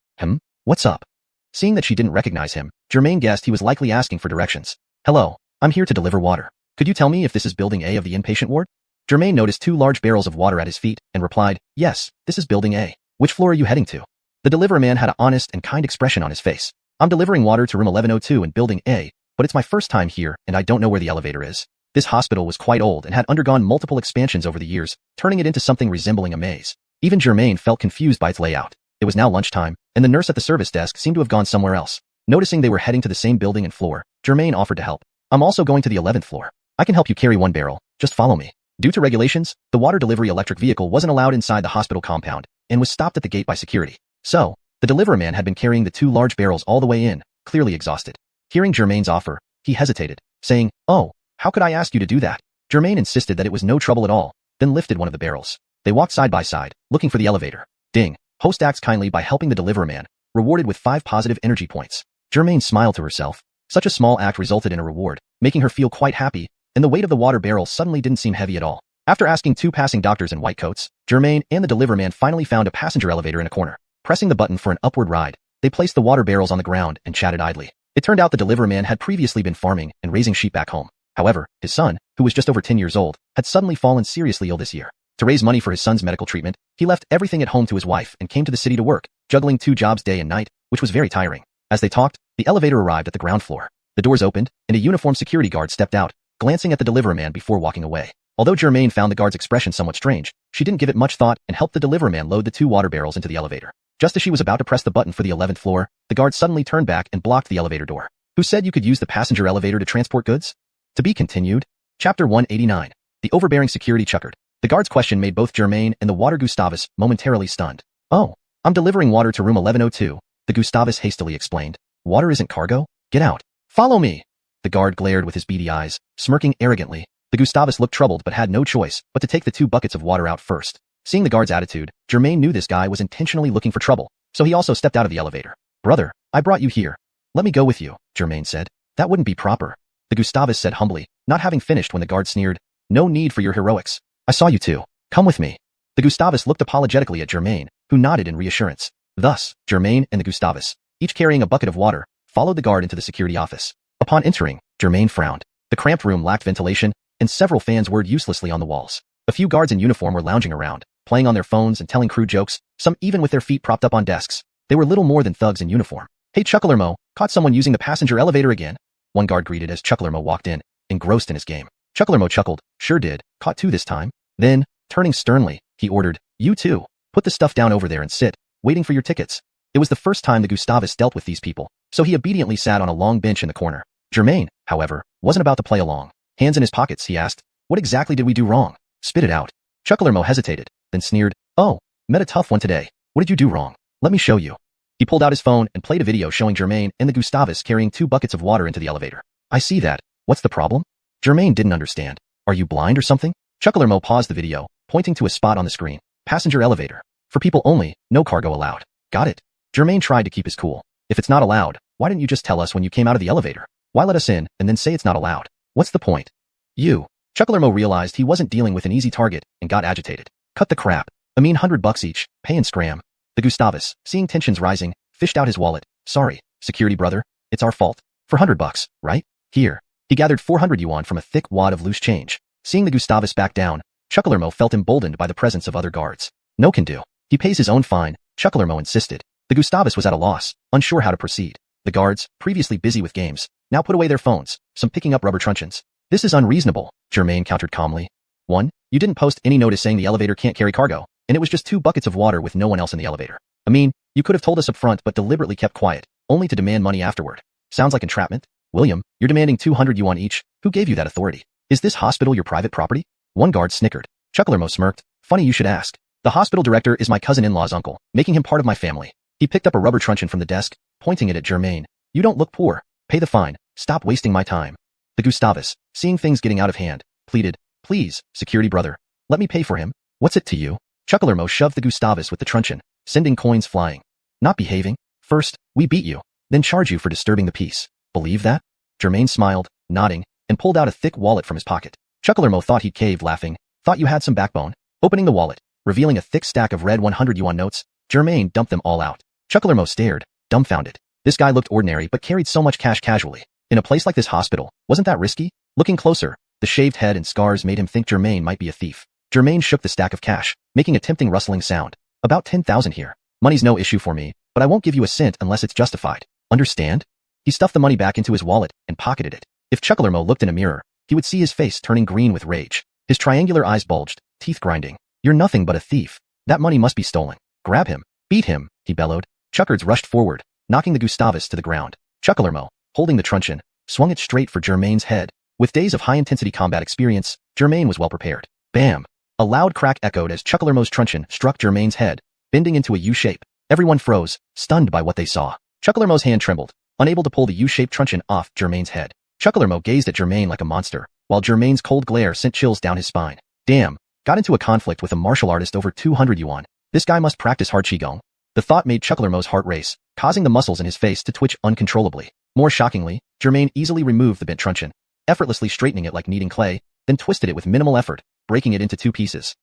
What's up? Seeing that she didn't recognize him, Germain guessed he was likely asking for directions. Hello, I'm here to deliver water. Could you tell me if this is building A of the inpatient ward? Germain noticed 2 large barrels of water at his feet and replied, Yes, this is building A. Which floor are you heading to? The deliverer man had an honest and kind expression on his face. I'm delivering water to room 1102 in building A, but it's my first time here and I don't know where the elevator is. This hospital was quite old and had undergone multiple expansions over the years, turning it into something resembling a maze. Even Germain felt confused by its layout. It was now lunchtime, and the nurse at the service desk seemed to have gone somewhere else. Noticing they were heading to the same building and floor, Germain offered to help. I'm also going to the 11th floor. I can help you carry 1 barrel. Just follow me. Due to regulations, the water delivery electric vehicle wasn't allowed inside the hospital compound and was stopped at the gate by security. So, the deliverer man had been carrying the 2 large barrels all the way in, clearly exhausted. Hearing Germain's offer, he hesitated, saying, Oh, how could I ask you to do that? Germain insisted that it was no trouble at all, then lifted one of the barrels. They walked side by side, looking for the elevator. Ding. Host acts kindly by helping the deliverer man, rewarded with 5 positive energy points. Germain smiled to herself. Such a small act resulted in a reward, making her feel quite happy, and the weight of the water barrel suddenly didn't seem heavy at all. After asking 2 passing doctors in white coats, Germain and the deliverer man finally found a passenger elevator in a corner. Pressing the button for an upward ride, they placed the water barrels on the ground and chatted idly. It turned out the deliverer man had previously been farming and raising sheep back home. However, his son, who was just over 10 years old, had suddenly fallen seriously ill this year. To raise money for his son's medical treatment, he left everything at home to his wife and came to the city to work, juggling 2 jobs day and night, which was very tiring. As they talked, the elevator arrived at the ground floor. The doors opened, and a uniformed security guard stepped out, glancing at the deliverer man before walking away. Although Germain found the guard's expression somewhat strange, she didn't give it much thought and helped the deliverer man load the 2 water barrels into the elevator. Just as she was about to press the button for the 11th floor, the guard suddenly turned back and blocked the elevator door. Who said you could use the passenger elevator to transport goods? To be continued. Chapter 189. The overbearing security chuckered. The guard's question made both Germain and the water Gustavus momentarily stunned. Oh, I'm delivering water to room 1102, the Gustavus hastily explained. Water isn't cargo? Get out. Follow me. The guard glared with his beady eyes, smirking arrogantly. The Gustavus looked troubled but had no choice but to take the 2 buckets of water out first. Seeing the guard's attitude, Germain knew this guy was intentionally looking for trouble, so he also stepped out of the elevator. Brother, I brought you here. Let me go with you, Germain said. That wouldn't be proper. The Gustavus said humbly, not having finished when the guard sneered. No need for your heroics. I saw you 2. Come with me. The Gustavus looked apologetically at Germain, who nodded in reassurance. Thus, Germain and the Gustavus, each carrying a bucket of water, followed the guard into the security office. Upon entering, Germain frowned. The cramped room lacked ventilation, and several fans whirred uselessly on the walls. A few guards in uniform were lounging around, playing on their phones and telling crude jokes, some even with their feet propped up on desks. They were little more than thugs in uniform. Hey Chucklermo, caught someone using the passenger elevator again? One guard greeted as Chucklermo walked in, engrossed in his game. Chucklermo chuckled, sure did, caught 2 this time. Then, turning sternly, he ordered, you 2, put the stuff down over there and sit, waiting for your tickets. It was the first time the Gustavus dealt with these people, so he obediently sat on a long bench in the corner. Germain, however, wasn't about to play along. Hands in his pockets, he asked, what exactly did we do wrong? Spit it out. Chucklermo hesitated, then sneered, oh, met a tough one today. What did you do wrong? Let me show you. He pulled out his phone and played a video showing Germain and the Gustavus carrying 2 buckets of water into the elevator. I see that. What's the problem? Germain didn't understand. Are you blind or something? Chucklermo paused the video, pointing to a spot on the screen. Passenger elevator. For people only, no cargo allowed. Got it. Germain tried to keep his cool. If it's not allowed, why didn't you just tell us when you came out of the elevator? Why let us in and then say it's not allowed? What's the point? You. Chucklermo realized he wasn't dealing with an easy target and got agitated. Cut the crap. I mean $100 each, pay and scram. The Gustavus, seeing tensions rising, fished out his wallet. Sorry, security brother, it's our fault. For $100, right? Here. He gathered 400 yuan from a thick wad of loose change. Seeing the Gustavus back down, Chucklermo felt emboldened by the presence of other guards. No can do. He pays his own fine, Chucklermo insisted. The Gustavus was at a loss, unsure how to proceed. The guards, previously busy with games, now put away their phones, some picking up rubber truncheons. This is unreasonable, Germain countered calmly. 1. You didn't post any notice saying the elevator can't carry cargo, and it was just 2 buckets of water with no one else in the elevator. I mean, you could have told us up front but deliberately kept quiet, only to demand money afterward. Sounds like entrapment. William, you're demanding 200 yuan each. Who gave you that authority? Is this hospital your private property? One guard snickered. Chucklermo smirked. Funny you should ask. The hospital director is my cousin-in-law's uncle, making him part of my family. He picked up a rubber truncheon from the desk, pointing it at Germain. You don't look poor. Pay the fine. Stop wasting my time. The Gustavus, seeing things getting out of hand, pleaded. Please, security brother. Let me pay for him. What's it to you? Chucklermo shoved the Gustavus with the truncheon, sending coins flying. Not behaving? First, we beat you, then charge you for disturbing the peace. Believe that? Germain smiled, nodding, and pulled out a thick wallet from his pocket. Chucklermo thought he'd caved, laughing. Thought you had some backbone. Opening the wallet, revealing a thick stack of red 100 yuan notes, Germain dumped them all out. Chucklermo stared, dumbfounded. This guy looked ordinary but carried so much cash casually. In a place like this hospital, wasn't that risky? Looking closer, the shaved head and scars made him think Germain might be a thief. Germain shook the stack of cash, making a tempting rustling sound. About 10,000 here. Money's no issue for me, but I won't give you a cent unless it's justified. Understand? He stuffed the money back into his wallet and pocketed it. If Chucklermo looked in a mirror, he would see his face turning green with rage. His triangular eyes bulged, teeth grinding. You're nothing but a thief. That money must be stolen. Grab him. Beat him, he bellowed. Chuckards rushed forward, knocking the Gustavus to the ground. Chucklermo, holding the truncheon, swung it straight for Germain's head. With days of high-intensity combat experience, Germain was well prepared. Bam! A loud crack echoed as Chucklermo's truncheon struck Germain's head, bending into a U-shape. Everyone froze, stunned by what they saw. Chucklermo's hand trembled, unable to pull the U-shaped truncheon off Germain's head. Chucklermo gazed at Germain like a monster, while Germain's cold glare sent chills down his spine. Damn, got into a conflict with a martial artist over 200 yuan. This guy must practice hard qigong. The thought made Chucklermo's heart race, causing the muscles in his face to twitch uncontrollably. More shockingly, Germain easily removed the bent truncheon, effortlessly straightening it like kneading clay, then twisted it with minimal effort, breaking it into 2 pieces.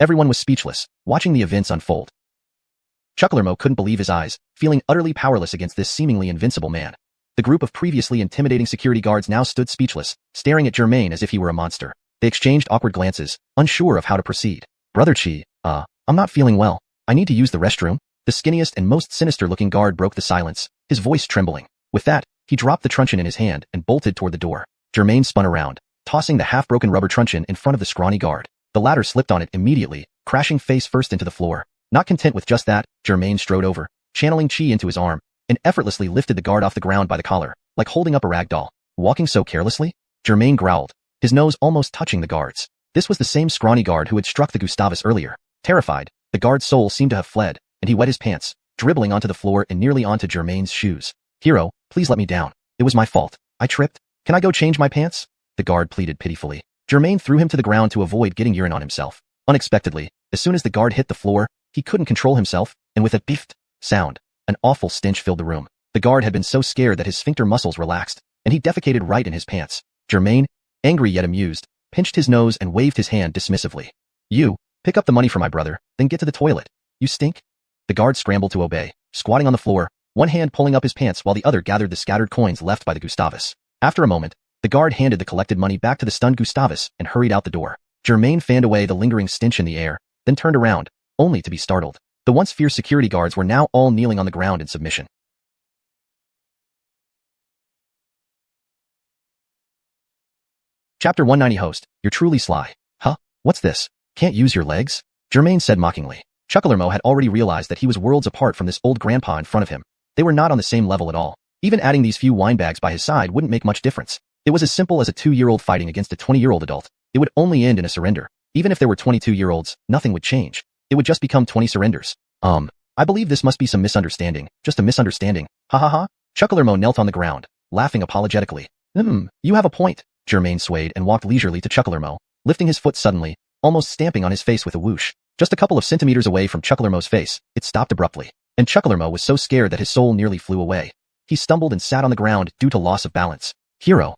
Everyone was speechless, watching the events unfold. Chucklermo couldn't believe his eyes, feeling utterly powerless against this seemingly invincible man. The group of previously intimidating security guards now stood speechless, staring at Germain as if he were a monster. They exchanged awkward glances, unsure of how to proceed. Brother Qi, I'm not feeling well. I need to use the restroom. The skinniest and most sinister-looking guard broke the silence, his voice trembling. With that, he dropped the truncheon in his hand and bolted toward the door. Germain spun around, tossing the half-broken rubber truncheon in front of the scrawny guard. The latter slipped on it immediately, crashing face first into the floor. Not content with just that, Germain strode over, channeling Qi into his arm, and effortlessly lifted the guard off the ground by the collar, like holding up a rag doll. Walking so carelessly? Germain growled, his nose almost touching the guard's. This was the same scrawny guard who had struck the Gustavus earlier. Terrified, the guard's soul seemed to have fled, and he wet his pants, dribbling onto the floor and nearly onto Germain's shoes. Hero, please let me down. It was my fault. I tripped. Can I go change my pants? The guard pleaded pitifully. Germain threw him to the ground to avoid getting urine on himself. Unexpectedly, as soon as the guard hit the floor, he couldn't control himself, and with a biffed sound, an awful stench filled the room. The guard had been so scared that his sphincter muscles relaxed, and he defecated right in his pants. Germain, angry yet amused, pinched his nose and waved his hand dismissively. You, pick up the money for my brother, then get to the toilet. You stink. The guard scrambled to obey, squatting on the floor, one hand pulling up his pants while the other gathered the scattered coins left by the Gustavus. After a moment, the guard handed the collected money back to the stunned Gustavus and hurried out the door. Germain fanned away the lingering stench in the air, then turned around, only to be startled. The once fierce security guards were now all kneeling on the ground in submission. Chapter 190 Host, you're truly sly. Huh? What's this? Can't use your legs? Germain said mockingly. Chucklermo had already realized that he was worlds apart from this old grandpa in front of him. They were not on the same level at all. Even adding these few wine bags by his side wouldn't make much difference. It was as simple as a 2-year-old fighting against a 20-year-old adult. It would only end in a surrender. Even if there were 22-year-olds, nothing would change. It would just become 20 surrenders. I believe this must be some misunderstanding. Just a misunderstanding. Ha ha ha. Chucklermo knelt on the ground, laughing apologetically. You have a point. Germain swayed and walked leisurely to Chucklermo, lifting his foot suddenly, almost stamping on his face with a whoosh. Just a couple of centimeters away from Chucklermo's face, it stopped abruptly, and Chucklermo was so scared that his soul nearly flew away. He stumbled and sat on the ground due to loss of balance. Hero,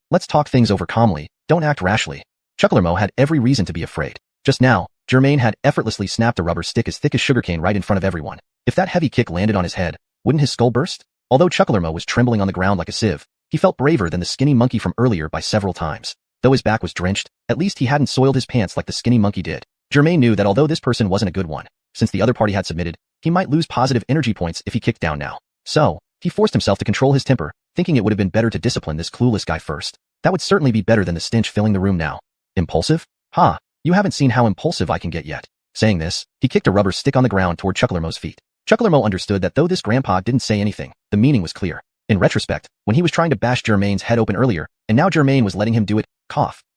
let's talk things over calmly, don't act rashly. Chucklermo had every reason to be afraid. Just now, Germain had effortlessly snapped a rubber stick as thick as sugarcane right in front of everyone. If that heavy kick landed on his head, wouldn't his skull burst? Although Chucklermo was trembling on the ground like a sieve, he felt braver than the skinny monkey from earlier by several times. Though his back was drenched, at least he hadn't soiled his pants like the skinny monkey did. Germain knew that although this person wasn't a good one, since the other party had submitted, he might lose positive energy points if he kicked down now. So, he forced himself to control his temper, thinking it would have been better to discipline this clueless guy first. That would certainly be better than the stench filling the room now. Impulsive? Ha, you haven't seen how impulsive I can get yet. Saying this, he kicked a rubber stick on the ground toward Chucklermo's feet. Chucklermo understood that though this grandpa didn't say anything, the meaning was clear. In retrospect, when he was trying to bash Germain's head open earlier, and now Germain was letting him do it,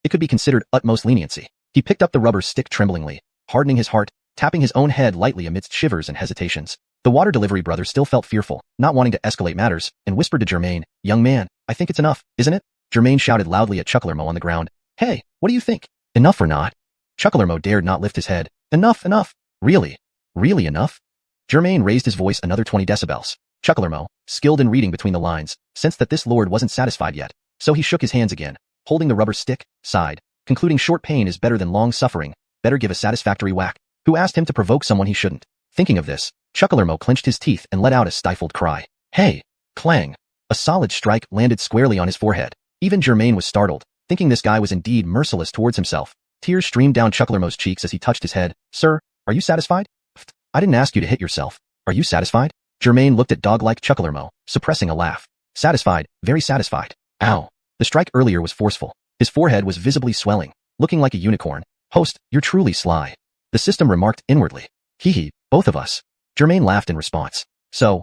it could be considered utmost leniency. He picked up the rubber stick tremblingly, hardening his heart, tapping his own head lightly amidst shivers and hesitations. The water delivery brother still felt fearful, not wanting to escalate matters, and whispered to Germain, "Young man, I think it's enough, isn't it?" Germain shouted loudly at Chucklermo on the ground. "Hey, what do you think? Enough or not?" Chucklermo dared not lift his head. "Enough, enough. Really? Really enough?" Germain raised his voice another 20 decibels. Chucklermo, skilled in reading between the lines, sensed that this lord wasn't satisfied yet, so he shook his hands again, holding the rubber stick, sighed, concluding short pain is better than long suffering, better give a satisfactory whack. Who asked him to provoke someone he shouldn't? Thinking of this, Chucklermo clenched his teeth and let out a stifled cry. Hey! Clang! A solid strike landed squarely on his forehead. Even Germain was startled, thinking this guy was indeed merciless towards himself. Tears streamed down Chucklermo's cheeks as he touched his head. "Sir, are you satisfied?" "I didn't ask you to hit yourself. Are you satisfied?" Germain looked at dog-like Chucklermo, suppressing a laugh. "Satisfied, very satisfied." Ow! The strike earlier was forceful. His forehead was visibly swelling, looking like a unicorn. "Host, you're truly sly." The system remarked inwardly. "Hee, both of us." Germain laughed in response. "So,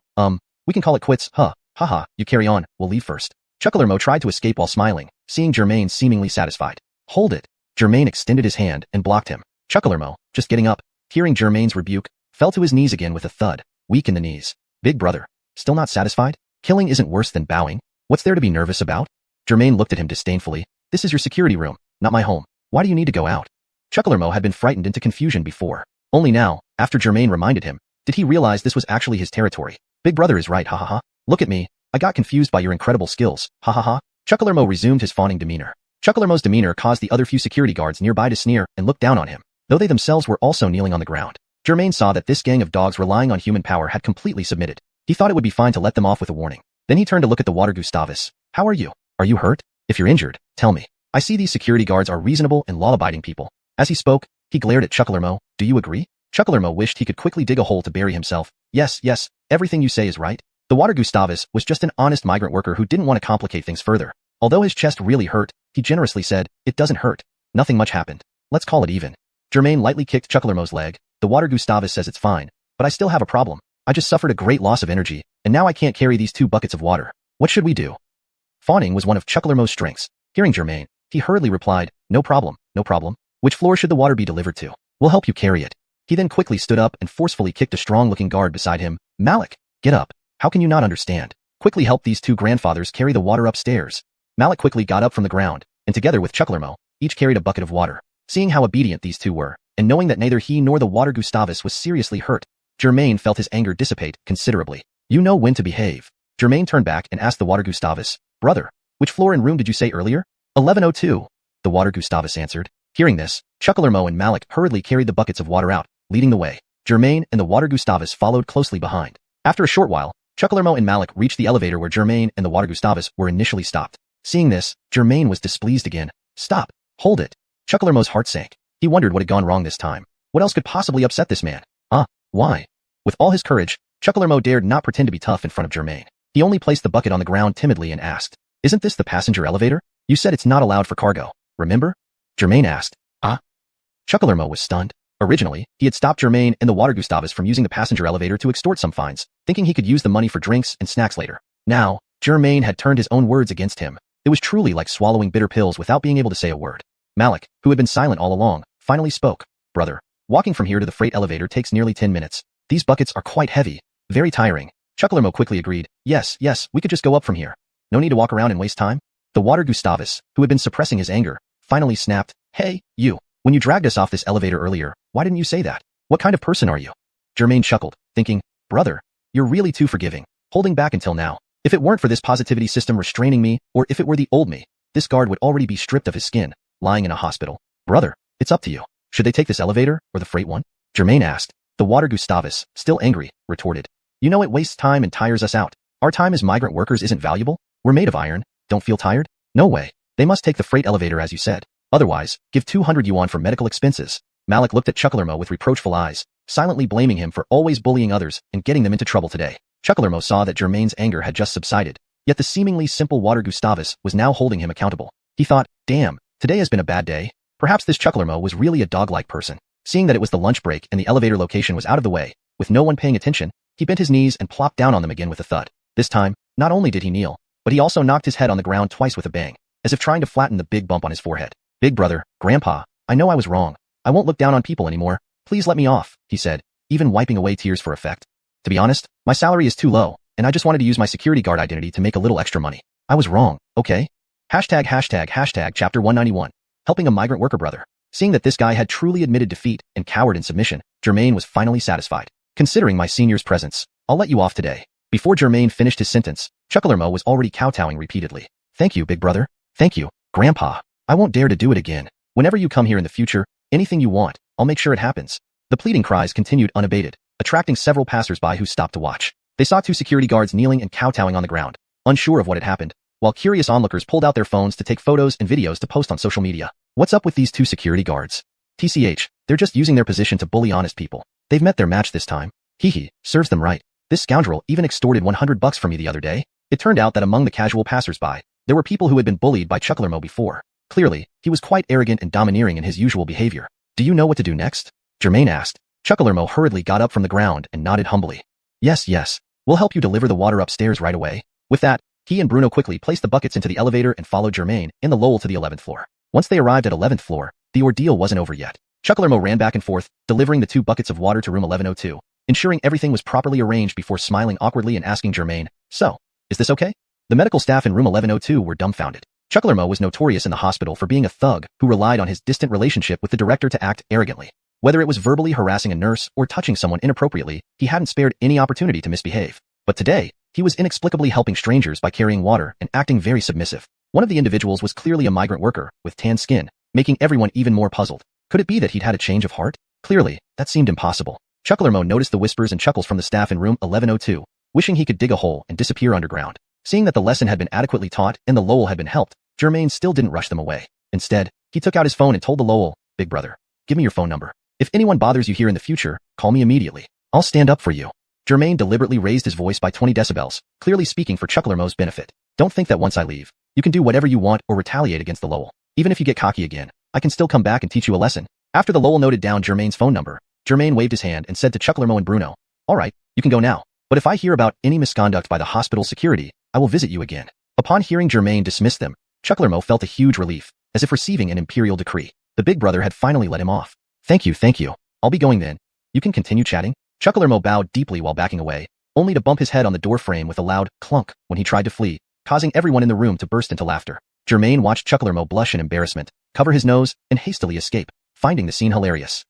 we can call it quits, huh? Haha, you carry on, we'll leave first." Chucklermo tried to escape while smiling, seeing Germain seemingly satisfied. "Hold it." Germain extended his hand and blocked him. Chucklermo, just getting up, hearing Germain's rebuke, fell to his knees again with a thud, weak in the knees. "Big brother, still not satisfied? Killing isn't worse than bowing. What's there to be nervous about?" Germain looked at him disdainfully. This is your security room, not my home. Why do you need to go out? Chucklermo had been frightened into confusion before. Only now, after Germain reminded him, did he realize this was actually his territory. Big brother is right, ha ha ha. Look at me. I got confused by your incredible skills, ha ha ha. Chucklermo resumed his fawning demeanor. Chucklermo's demeanor caused the other few security guards nearby to sneer and look down on him, though they themselves were also kneeling on the ground. Germain saw that this gang of dogs relying on human power had completely submitted. He thought it would be fine to let them off with a warning. Then he turned to look at the water Gustavus. How are you? Are you hurt? If you're injured, tell me. I see these security guards are reasonable and law-abiding people. As he spoke, he glared at Chucklermo. Do you agree? Chucklermo wished he could quickly dig a hole to bury himself. Yes, everything you say is right. The water Gustavus was just an honest migrant worker who didn't want to complicate things further. Although his chest really hurt, he generously said, it doesn't hurt. Nothing much happened. Let's call it even. Germain lightly kicked Chucklermo's leg. The water Gustavus says it's fine, but I still have a problem. I just suffered a great loss of energy, and now I can't carry these 2 buckets of water. What should we do? Fawning was one of Chucklermo's strengths. Hearing Germain, he hurriedly replied, no problem. Which floor should the water be delivered to? We'll help you carry it. He then quickly stood up and forcefully kicked a strong-looking guard beside him. Malik, get up. How can you not understand? Quickly help these 2 grandfathers carry the water upstairs. Malik quickly got up from the ground, and together with Chucklermo, each carried a bucket of water. Seeing how obedient these 2 were, and knowing that neither he nor the water Gustavus was seriously hurt, Germain felt his anger dissipate considerably. You know when to behave. Germain turned back and asked the water Gustavus, brother, which floor and room did you say earlier? 1102. The water Gustavus answered. Hearing this, Chucklermo and Malik hurriedly carried the buckets of water out, leading the way. Germain and the water Gustavus followed closely behind. After a short while, Chucklermo and Malik reached the elevator where Germain and the water Gustavus were initially stopped. Seeing this, Germain was displeased again. Stop. Hold it. Chucklermo's heart sank. He wondered what had gone wrong this time. What else could possibly upset this man? Why? With all his courage, Chucklermo dared not pretend to be tough in front of Germain. He only placed the bucket on the ground timidly and asked, isn't this the passenger elevator? You said it's not allowed for cargo, remember? Germain asked. Chucklermo was stunned. Originally, he had stopped Germain and the water Gustavus from using the passenger elevator to extort some fines, thinking he could use the money for drinks and snacks later. Now, Germain had turned his own words against him. It was truly like swallowing bitter pills without being able to say a word. Malik, who had been silent all along, finally spoke. Brother, walking from here to the freight elevator takes nearly 10 minutes. These buckets are quite heavy, very tiring. Chucklermo quickly agreed. Yes, we could just go up from here. No need to walk around and waste time. The water Gustavus, who had been suppressing his anger, finally snapped. Hey, you. When you dragged us off this elevator earlier, why didn't you say that? What kind of person are you? Germain chuckled, thinking, brother, you're really too forgiving, holding back until now. If it weren't for this positivity system restraining me, or if it were the old me, this guard would already be stripped of his skin, lying in a hospital. Brother, it's up to you. Should they take this elevator, or the freight one? Germain asked. The water Gustavus, still angry, retorted. You know it wastes time and tires us out. Our time as migrant workers isn't valuable? We're made of iron. Don't feel tired? No way. They must take the freight elevator as you said. Otherwise, give 200 yuan for medical expenses. Malik looked at Chucklermo with reproachful eyes, silently blaming him for always bullying others and getting them into trouble today. Chucklermo saw that Germain's anger had just subsided, yet the seemingly simple water Gustavus was now holding him accountable. He thought, damn, today has been a bad day. Perhaps this Chucklermo was really a dog-like person. Seeing that it was the lunch break and the elevator location was out of the way, with no one paying attention, he bent his knees and plopped down on them again with a thud. This time, not only did he kneel, but he also knocked his head on the ground twice with a bang, as if trying to flatten the big bump on his forehead. Big brother, grandpa, I know I was wrong. I won't look down on people anymore. Please let me off, he said, even wiping away tears for effect. To be honest, my salary is too low, and I just wanted to use my security guard identity to make a little extra money. I was wrong, okay? Hashtag chapter 191. Helping a migrant worker brother. Seeing that this guy had truly admitted defeat and cowered in submission, Germain was finally satisfied. Considering my senior's presence, I'll let you off today. Before Germain finished his sentence, Chucklermo was already kowtowing repeatedly. Thank you, big brother. Thank you, grandpa. I won't dare to do it again. Whenever you come here in the future, anything you want, I'll make sure it happens. The pleading cries continued unabated, attracting several passersby who stopped to watch. They saw 2 security guards kneeling and kowtowing on the ground, unsure of what had happened, while curious onlookers pulled out their phones to take photos and videos to post on social media. What's up with these 2 security guards? TCH, they're just using their position to bully honest people. They've met their match this time. Serves them right. This scoundrel even extorted 100 bucks from me the other day. It turned out that among the casual passersby, there were people who had been bullied by Chucklermo before. Clearly, he was quite arrogant and domineering in his usual behavior. Do you know what to do next? Germain asked. Chucklermo hurriedly got up from the ground and nodded humbly. Yes. We'll help you deliver the water upstairs right away. With that, he and Bruno quickly placed the buckets into the elevator and followed Germain and the Lowell to the 11th floor. Once they arrived at 11th floor, the ordeal wasn't over yet. Chucklermo ran back and forth, delivering the 2 buckets of water to room 1102, ensuring everything was properly arranged before smiling awkwardly and asking Germain, so, is this okay? The medical staff in room 1102 were dumbfounded. Chucklermo was notorious in the hospital for being a thug who relied on his distant relationship with the director to act arrogantly. Whether it was verbally harassing a nurse or touching someone inappropriately, he hadn't spared any opportunity to misbehave. But today, he was inexplicably helping strangers by carrying water and acting very submissive. One of the individuals was clearly a migrant worker with tan skin, making everyone even more puzzled. Could it be that he'd had a change of heart? Clearly, that seemed impossible. Chucklermo noticed the whispers and chuckles from the staff in room 1102, wishing he could dig a hole and disappear underground. Seeing that the lesson had been adequately taught and the Lowell had been helped, Germain still didn't rush them away. Instead, he took out his phone and told the Lowell, "Big brother, give me your phone number. If anyone bothers you here in the future, call me immediately. I'll stand up for you." Germain deliberately raised his voice by 20 decibels, clearly speaking for Chucklermo's benefit. "Don't think that once I leave, you can do whatever you want or retaliate against the Lowell. Even if you get cocky again, I can still come back and teach you a lesson." After the Lowell noted down Germain's phone number, Germain waved his hand and said to Chucklermo and Bruno, "All right, you can go now. But if I hear about any misconduct by the hospital security, I will visit you again." Upon hearing Germain dismiss them, Chucklermo felt a huge relief, as if receiving an imperial decree. The big brother had finally let him off. Thank you. I'll be going then. You can continue chatting." Chucklermo bowed deeply while backing away, only to bump his head on the door frame with a loud clunk when he tried to flee, causing everyone in the room to burst into laughter. Germain watched Chucklermo blush in embarrassment, cover his nose, and hastily escape, finding the scene hilarious.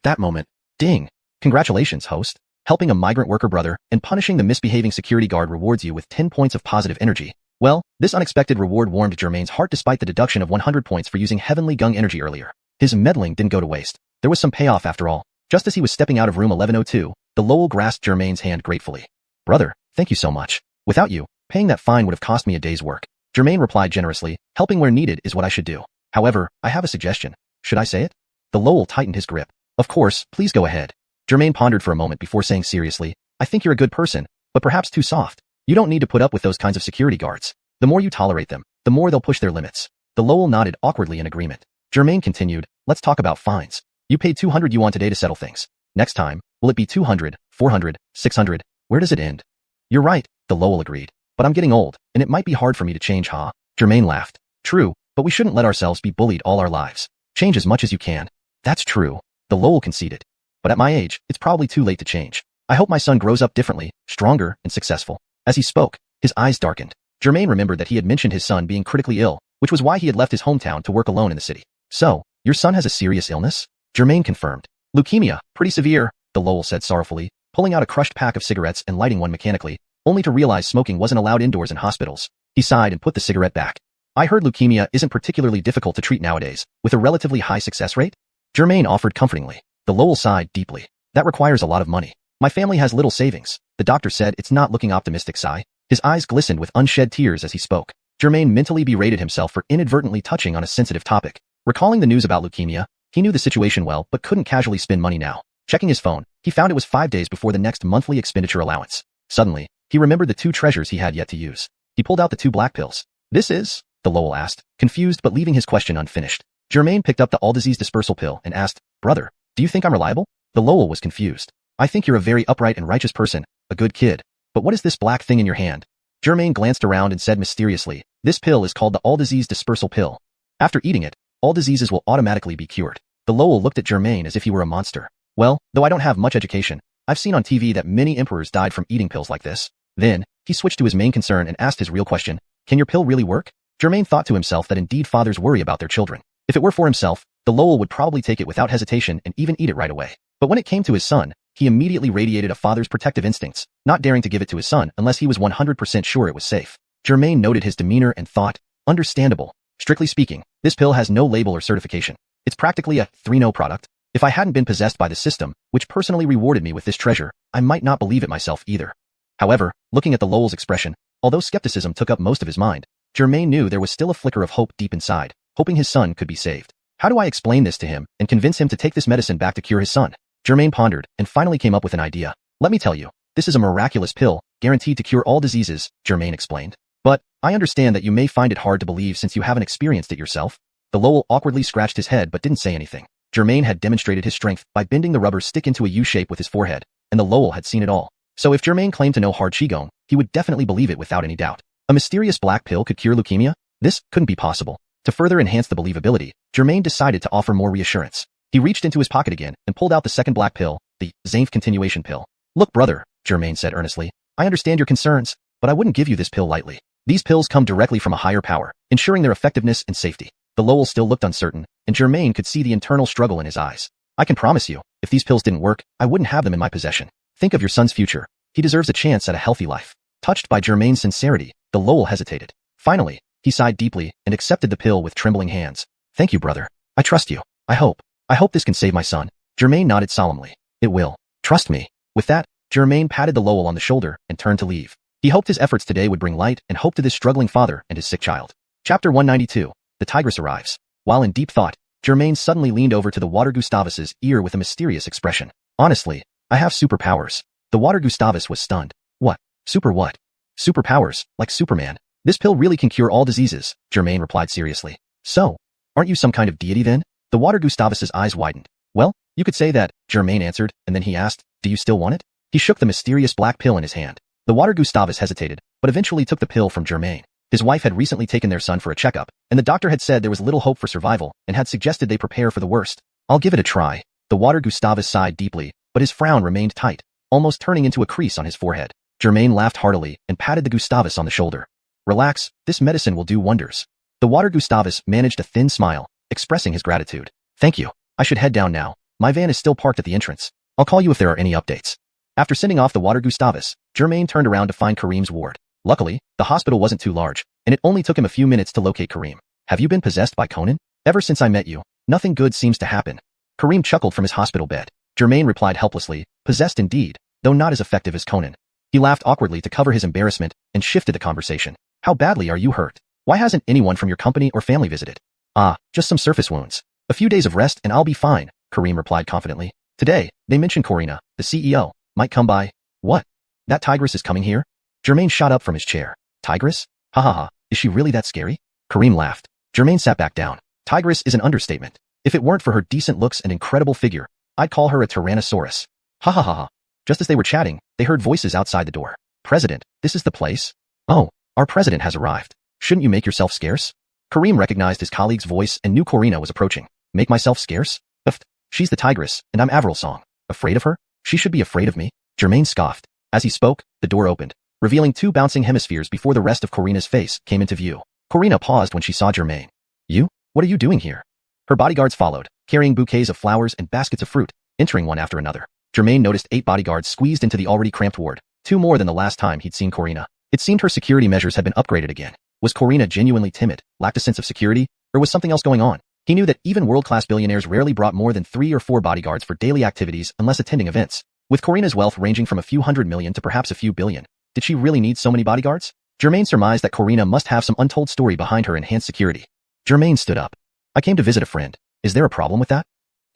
That moment, ding! Congratulations, host. Helping a migrant worker brother and punishing the misbehaving security guard rewards you with 10 points of positive energy. Well, this unexpected reward warmed Germain's heart despite the deduction of 100 points for using heavenly gung energy earlier. His meddling didn't go to waste. There was some payoff after all. Just as he was stepping out of room 1102, the Lowell grasped Germain's hand gratefully. "Brother, thank you so much. Without you, paying that fine would have cost me a day's work." Germain replied generously, "Helping where needed is what I should do. However, I have a suggestion. Should I say it?" The Lowell tightened his grip. "Of course, please go ahead." Germain pondered for a moment before saying seriously, "I think you're a good person, but perhaps too soft. You don't need to put up with those kinds of security guards. The more you tolerate them, the more they'll push their limits." The Lowell nodded awkwardly in agreement. Germain continued, "Let's talk about fines. You paid 200 yuan today to settle things. Next time, will it be 200, 400, 600? Where does it end?" "You're right," the Lowell agreed. "But I'm getting old, and it might be hard for me to change, huh?" Germain laughed. "True, but we shouldn't let ourselves be bullied all our lives. Change as much as you can." "That's true," the Lowell conceded. "But at my age, it's probably too late to change. I hope my son grows up differently, stronger, and successful." As he spoke, his eyes darkened. Germain remembered that he had mentioned his son being critically ill, which was why he had left his hometown to work alone in the city. "So, your son has a serious illness?" Germain confirmed. "Leukemia, pretty severe," the Lowell said sorrowfully, pulling out a crushed pack of cigarettes and lighting one mechanically, only to realize smoking wasn't allowed indoors in hospitals. He sighed and put the cigarette back. "I heard leukemia isn't particularly difficult to treat nowadays, with a relatively high success rate?" Germain offered comfortingly. The Lowell sighed deeply. "That requires a lot of money. My family has little savings." The doctor said, "It's not looking optimistic." Sigh. His eyes glistened with unshed tears as he spoke. Germain mentally berated himself for inadvertently touching on a sensitive topic. Recalling the news about leukemia, he knew the situation well but couldn't casually spend money now. Checking his phone, he found it was 5 days before the next monthly expenditure allowance. Suddenly, he remembered the 2 treasures he had yet to use. He pulled out the 2 black pills. "This is?" the Lowell asked, confused but leaving his question unfinished. Germain picked up the all disease dispersal pill and asked, "Brother, do you think I'm reliable?" The Lowell was confused. "I think you're a very upright and righteous person, a good kid. But what is this black thing in your hand?" Germain glanced around and said mysteriously, "This pill is called the all disease dispersal pill. After eating it, all diseases will automatically be cured." The Lowell looked at Germain as if he were a monster. "Well, though I don't have much education, I've seen on TV that many emperors died from eating pills like this." Then, he switched to his main concern and asked his real question, "Can your pill really work?" Germain thought to himself that indeed fathers worry about their children. If it were for himself, the Lowell would probably take it without hesitation and even eat it right away. But when it came to his son, he immediately radiated a father's protective instincts, not daring to give it to his son unless he was 100% sure it was safe. Germain noted his demeanor and thought, understandable. Strictly speaking, this pill has no label or certification. It's practically a 3-no product. If I hadn't been possessed by the system, which personally rewarded me with this treasure, I might not believe it myself either. However, looking at the Lowell's expression, although skepticism took up most of his mind, Germain knew there was still a flicker of hope deep inside, hoping his son could be saved. How do I explain this to him and convince him to take this medicine back to cure his son? Germain pondered and finally came up with an idea. "Let me tell you, this is a miraculous pill, guaranteed to cure all diseases," Germain explained. "But, I understand that you may find it hard to believe since you haven't experienced it yourself." The Lowell awkwardly scratched his head but didn't say anything. Germain had demonstrated his strength by bending the rubber stick into a U shape with his forehead, and the Lowell had seen it all. So if Germain claimed to know hard qigong, he would definitely believe it without any doubt. A mysterious black pill could cure leukemia? This couldn't be possible. To further enhance the believability, Germain decided to offer more reassurance. He reached into his pocket again and pulled out the second black pill, the xuanhuan continuation pill. "Look, brother," Germain said earnestly, "I understand your concerns, but I wouldn't give you this pill lightly. These pills come directly from a higher power, ensuring their effectiveness and safety. The Lowell still looked uncertain, and Germain could see the internal struggle in his eyes. I can promise you, if these pills didn't work, I wouldn't have them in my possession. Think of your son's future. He deserves a chance at a healthy life. Touched by Germain's sincerity, the Lowell hesitated. Finally, he sighed deeply and accepted the pill with trembling hands. Thank you, brother. I trust you. I hope this can save my son. Germain nodded solemnly. It will. Trust me. With that, Germain patted the Lowell on the shoulder and turned to leave. He hoped his efforts today would bring light and hope to this struggling father and his sick child. Chapter 192. The Tigress Arrives. While in deep thought, Germain suddenly leaned over to the Water Gustavus's ear with a mysterious expression. Honestly, I have superpowers. The Water Gustavus was stunned. What? What? Superpowers, like Superman. This pill really can cure all diseases, Germain replied seriously. So, aren't you some kind of deity then? The Water Gustavus's eyes widened. Well, you could say that, Germain answered, and then he asked, do you still want it? He shook the mysterious black pill in his hand. The Water Gustavus hesitated, but eventually took the pill from Germain. His wife had recently taken their son for a checkup, and the doctor had said there was little hope for survival and had suggested they prepare for the worst. I'll give it a try. The Water Gustavus sighed deeply, but his frown remained tight, almost turning into a crease on his forehead. Germain laughed heartily and patted the Gustavus on the shoulder. Relax, this medicine will do wonders. The Water Gustavus managed a thin smile, expressing his gratitude. Thank you. I should head down now. My van is still parked at the entrance. I'll call you if there are any updates. After sending off the Water Gustavus, Germain turned around to find Kareem's ward. Luckily, the hospital wasn't too large, and it only took him a few minutes to locate Kareem. Have you been possessed by Conan? Ever since I met you, nothing good seems to happen. Kareem chuckled from his hospital bed. Germain replied helplessly, possessed indeed, though not as effective as Conan. He laughed awkwardly to cover his embarrassment and shifted the conversation. How badly are you hurt? Why hasn't anyone from your company or family visited? Ah, just some surface wounds. A few days of rest and I'll be fine, Kareem replied confidently. Today, they mentioned Corina, the CEO, might come by. What? That tigress is coming here? Germain shot up from his chair. Tigress? Ha ha ha, is she really that scary? Kareem laughed. Germain sat back down. Tigress is an understatement. If it weren't for her decent looks and incredible figure, I'd call her a tyrannosaurus. Ha ha ha ha. Just as they were chatting, they heard voices outside the door. President, this is the place? Oh, our president has arrived. Shouldn't you make yourself scarce? Kareem recognized his colleague's voice and knew Corina was approaching. Make myself scarce? She's the tigress, and I'm Avril Song. Afraid of her? She should be afraid of me. Germain scoffed. As he spoke, the door opened, revealing two bouncing hemispheres before the rest of Corina's face came into view. Corina paused when she saw Germain. You? What are you doing here? Her bodyguards followed, carrying bouquets of flowers and baskets of fruit, entering one after another. Germain noticed 8 bodyguards squeezed into the already cramped ward, 2 more than the last time he'd seen Corina. It seemed her security measures had been upgraded again. Was Corina genuinely timid, lacked a sense of security, or was something else going on? He knew that even world-class billionaires rarely brought more than 3 or 4 bodyguards for daily activities unless attending events. With Corina's wealth ranging from a few hundred million to perhaps a few billion, did she really need so many bodyguards? Germain surmised that Corina must have some untold story behind her enhanced security. Germain stood up. I came to visit a friend. Is there a problem with that?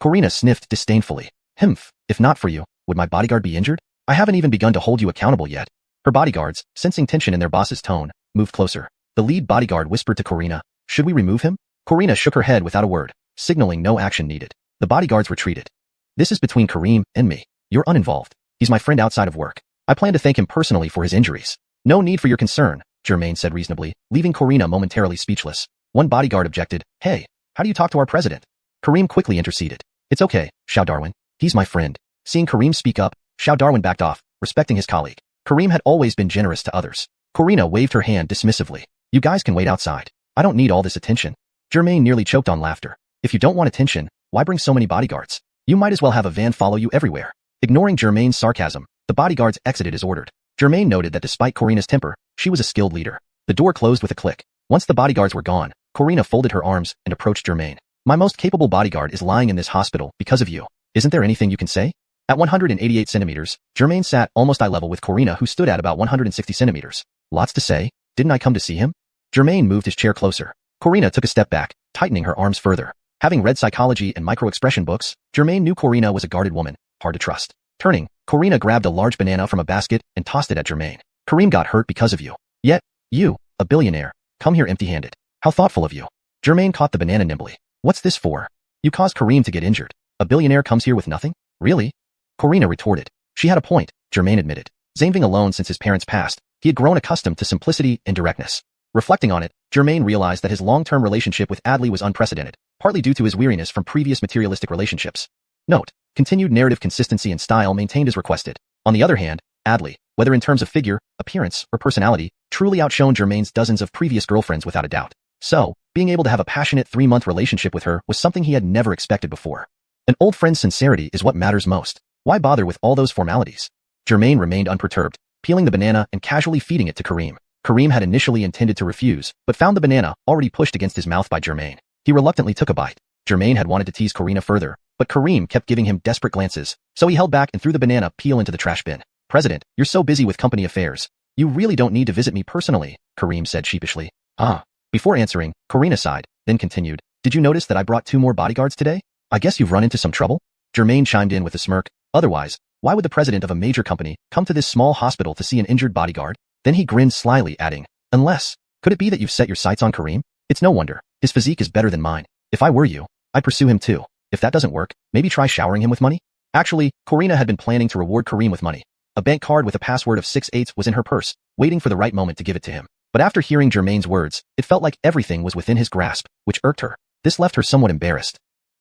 Corina sniffed disdainfully. If not for you, would my bodyguard be injured? I haven't even begun to hold you accountable yet. Her bodyguards, sensing tension in their boss's tone, moved closer. The lead bodyguard whispered to Corina, should we remove him? Corina shook her head without a word, signaling no action needed. The bodyguards retreated. This is between Kareem and me. You're uninvolved. He's my friend outside of work. I plan to thank him personally for his injuries. No need for your concern, Germain said reasonably, leaving Corina momentarily speechless. One bodyguard objected, hey, how do you talk to our president? Kareem quickly interceded. It's okay, Xiao, he's my friend. Seeing Kareem speak up, Xiao backed off, respecting his colleague. Kareem had always been generous to others. Corina waved her hand dismissively. You guys can wait outside. I don't need all this attention. Germain nearly choked on laughter. If you don't want attention, why bring so many bodyguards? You might as well have a van follow you everywhere. Ignoring Germain's sarcasm, the bodyguards exited as ordered. Germain noted that despite Corina's temper, she was a skilled leader. The door closed with a click. Once the bodyguards were gone, Corina folded her arms and approached Germain. My most capable bodyguard is lying in this hospital because of you. Isn't there anything you can say? At 188 centimeters, Germain sat almost eye level with Corina, who stood at about 160 centimeters. Lots to say. Didn't I come to see him? Germain moved his chair closer. Corina took a step back, tightening her arms further. Having read psychology and micro-expression books, Germain knew Corina was a guarded woman, hard to trust. Turning, Corina grabbed a large banana from a basket and tossed it at Germain. Kareem got hurt because of you. Yet, you, a billionaire, come here empty-handed. How thoughtful of you. Germain caught the banana nimbly. What's this for? You caused Kareem to get injured. A billionaire comes here with nothing? Really? Corina retorted. She had a point, Germain admitted. Zanving alone since his parents passed, he had grown accustomed to simplicity and directness. Reflecting on it, Germain realized that his long-term relationship with Adley was unprecedented, partly due to his weariness from previous materialistic relationships. Note, continued narrative consistency and style maintained as requested. On the other hand, Adley, whether in terms of figure, appearance, or personality, truly outshone Germain's dozens of previous girlfriends without a doubt. So, being able to have a passionate 3-month relationship with her was something he had never expected before. An old friend's sincerity is what matters most. Why bother with all those formalities? Germain remained unperturbed, peeling the banana and casually feeding it to Kareem. Kareem had initially intended to refuse, but found the banana already pushed against his mouth by Germain. He reluctantly took a bite. Germain had wanted to tease Karina further, but Kareem kept giving him desperate glances, so he held back and threw the banana peel into the trash bin. President, you're so busy with company affairs. You really don't need to visit me personally, Kareem said sheepishly. Before answering, Karina sighed, then continued, did you notice that I brought 2 more bodyguards today? I guess you've run into some trouble? Germain chimed in with a smirk. Otherwise, why would the president of a major company come to this small hospital to see an injured bodyguard? Then he grinned slyly, adding, unless, could it be that you've set your sights on Kareem? It's no wonder. His physique is better than mine. If I were you, I'd pursue him too. If that doesn't work, maybe try showering him with money? Actually, Karina had been planning to reward Kareem with money. A bank card with a password of 6/8 was in her purse, waiting for the right moment to give it to him. But after hearing Germain's words, it felt like everything was within his grasp, which irked her. This left her somewhat embarrassed.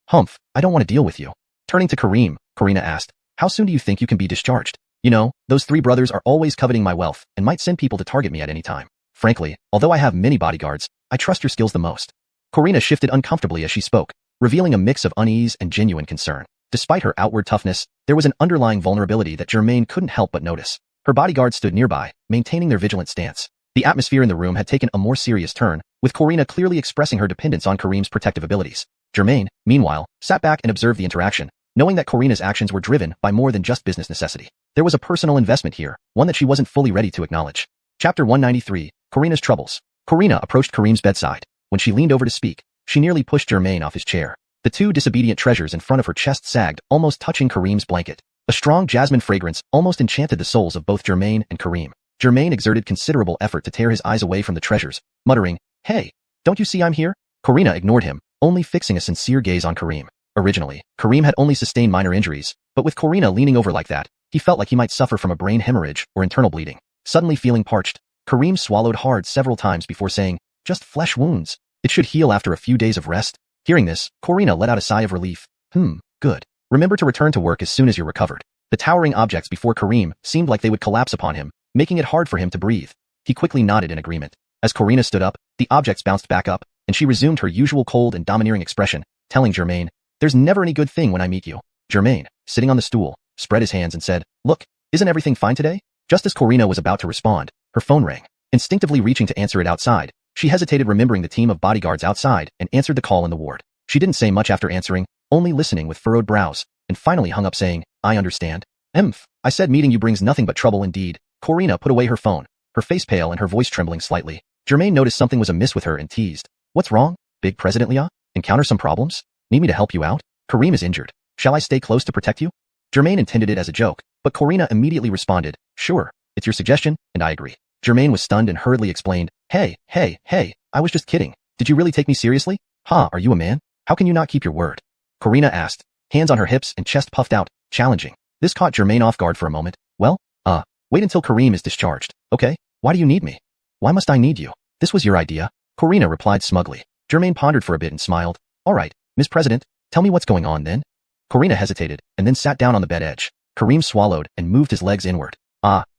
Humph, I don't want to deal with you. Turning to Kareem, Karina asked, how soon do you think you can be discharged? You know, those 3 brothers are always coveting my wealth and might send people to target me at any time. Frankly, although I have many bodyguards, I trust your skills the most. Karina shifted uncomfortably as she spoke, revealing a mix of unease and genuine concern. Despite her outward toughness, there was an underlying vulnerability that Germain couldn't help but notice. Her bodyguards stood nearby, maintaining their vigilant stance. The atmosphere in the room had taken a more serious turn, with Karina clearly expressing her dependence on Kareem's protective abilities. Germain, meanwhile, sat back and observed the interaction, knowing that Karina's actions were driven by more than just business necessity. There was a personal investment here, one that she wasn't fully ready to acknowledge. Chapter 193, Karina's Troubles. Karina approached Kareem's bedside. When she leaned over to speak, she nearly pushed Germain off his chair. The 2 disobedient treasures in front of her chest sagged, almost touching Kareem's blanket. A strong jasmine fragrance almost enchanted the souls of both Germain and Kareem. Germain exerted considerable effort to tear his eyes away from the treasures, muttering, hey, don't you see I'm here? Karina ignored him, only fixing a sincere gaze on Kareem. Originally, Kareem had only sustained minor injuries, but with Karina leaning over like that, he felt like he might suffer from a brain hemorrhage or internal bleeding. Suddenly feeling parched, Kareem swallowed hard several times before saying, just flesh wounds. It should heal after a few days of rest. Hearing this, Karina let out a sigh of relief. Good. Remember to return to work as soon as you're recovered. The towering objects before Kareem seemed like they would collapse upon him, making it hard for him to breathe. He quickly nodded in agreement. As Karina stood up, the objects bounced back up, and she resumed her usual cold and domineering expression, telling Germain, there's never any good thing when I meet you. Germain, sitting on the stool, spread his hands and said, look, isn't everything fine today? Just as Karina was about to respond, her phone rang. Instinctively reaching to answer it outside, she hesitated, remembering the team of bodyguards outside, and answered the call in the ward. She didn't say much after answering, only listening with furrowed brows, and finally hung up saying, I understand. I said meeting you brings nothing but trouble indeed. Karina put away her phone, her face pale and her voice trembling slightly. Germain noticed something was amiss with her and teased. What's wrong? Big President Lia? Encounter some problems? Need me to help you out? Kareem is injured. Shall I stay close to protect you? Germain intended it as a joke, but Karina immediately responded, sure, it's your suggestion, and I agree. Germain was stunned and hurriedly explained, hey, I was just kidding. Did you really take me seriously? Are you a man? How can you not keep your word? Karina asked, hands on her hips and chest puffed out, challenging. This caught Germain off guard for a moment. Well, wait until Kareem is discharged, okay? Why do you need me? Why must I need you? This was your idea. Karina replied smugly. Germain pondered for a bit and smiled. All right, Ms. President, tell me what's going on then. Karina hesitated and then sat down on the bed edge. Kareem swallowed and moved his legs inward.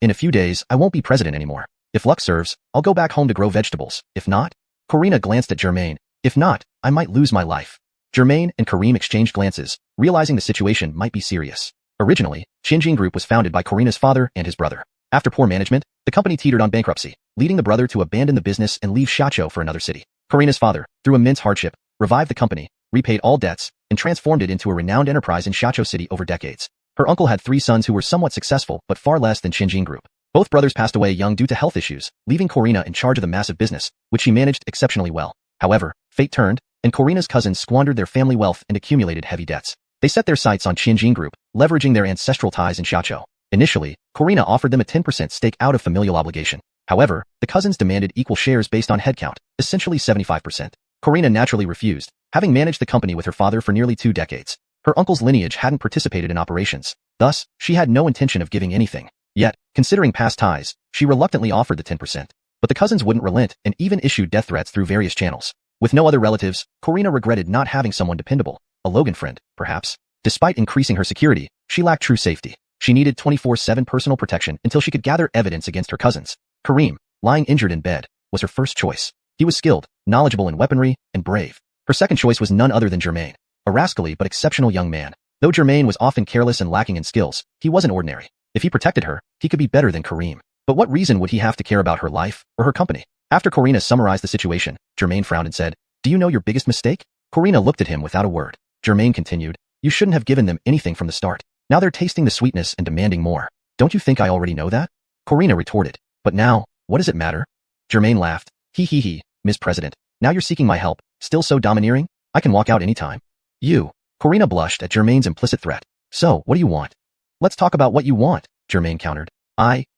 In a few days, I won't be president anymore. If luck serves, I'll go back home to grow vegetables. If not, Karina glanced at Germain. If not, I might lose my life. Germain and Kareem exchanged glances, realizing the situation might be serious. Originally, Xiuxian Group was founded by Karina's father and his brother. After poor management, the company teetered on bankruptcy, leading the brother to abandon the business and leave Xiacho for another city. Karina's father, through immense hardship, revived the company, repaid all debts, and transformed it into a renowned enterprise in Xiacho City over decades. Her uncle had 3 sons who were somewhat successful but far less than Xiuxian Group. Both brothers passed away young due to health issues, leaving Karina in charge of the massive business, which she managed exceptionally well. However, fate turned, and Karina's cousins squandered their family wealth and accumulated heavy debts. They set their sights on Xiuxian Group, leveraging their ancestral ties in Xiacho. Initially, Karina offered them a 10% stake out of familial obligation. However, the cousins demanded equal shares based on headcount, essentially 75%. Karina naturally refused, having managed the company with her father for nearly 2 decades. Her uncle's lineage hadn't participated in operations, thus, she had no intention of giving anything. Yet, considering past ties, she reluctantly offered the 10%. But the cousins wouldn't relent and even issued death threats through various channels. With no other relatives, Karina regretted not having someone dependable, a Logan friend, perhaps. Despite increasing her security, she lacked true safety. She needed 24/7 personal protection until she could gather evidence against her cousins. Kareem, lying injured in bed, was her first choice. He was skilled, knowledgeable in weaponry, and brave. Her second choice was none other than Germain, a rascally but exceptional young man. Though Germain was often careless and lacking in skills, he wasn't ordinary. If he protected her, he could be better than Kareem. But what reason would he have to care about her life or her company? After Karina summarized the situation, Germain frowned and said, "Do you know your biggest mistake?" Karina looked at him without a word. Germain continued, "You shouldn't have given them anything from the start. Now they're tasting the sweetness and demanding more. Don't you think I already know that?" Karina retorted, "But now, what does it matter?" Germain laughed, He, Ms. President. Now you're seeking my help, still so domineering? I can walk out anytime." "You." Karina blushed at Germain's implicit threat. "So, what do you want?" "Let's talk about what you want," Germain countered.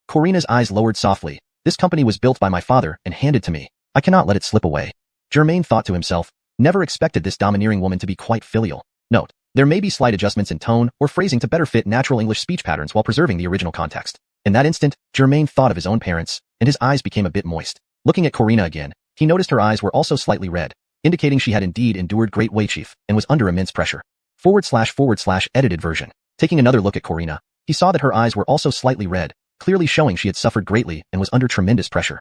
Karina's eyes lowered softly. "This company was built by my father and handed to me. I cannot let it slip away." Germain thought to himself, never expected this domineering woman to be quite filial. Note, there may be slight adjustments in tone or phrasing to better fit natural English speech patterns while preserving the original context. In that instant, Germain thought of his own parents, and his eyes became a bit moist. Looking at Karina again, he noticed her eyes were also slightly red, indicating she had indeed endured great weight chief and was under immense pressure. / edited version. Taking another look at Karina, he saw that her eyes were also slightly red, clearly showing she had suffered greatly and was under tremendous pressure.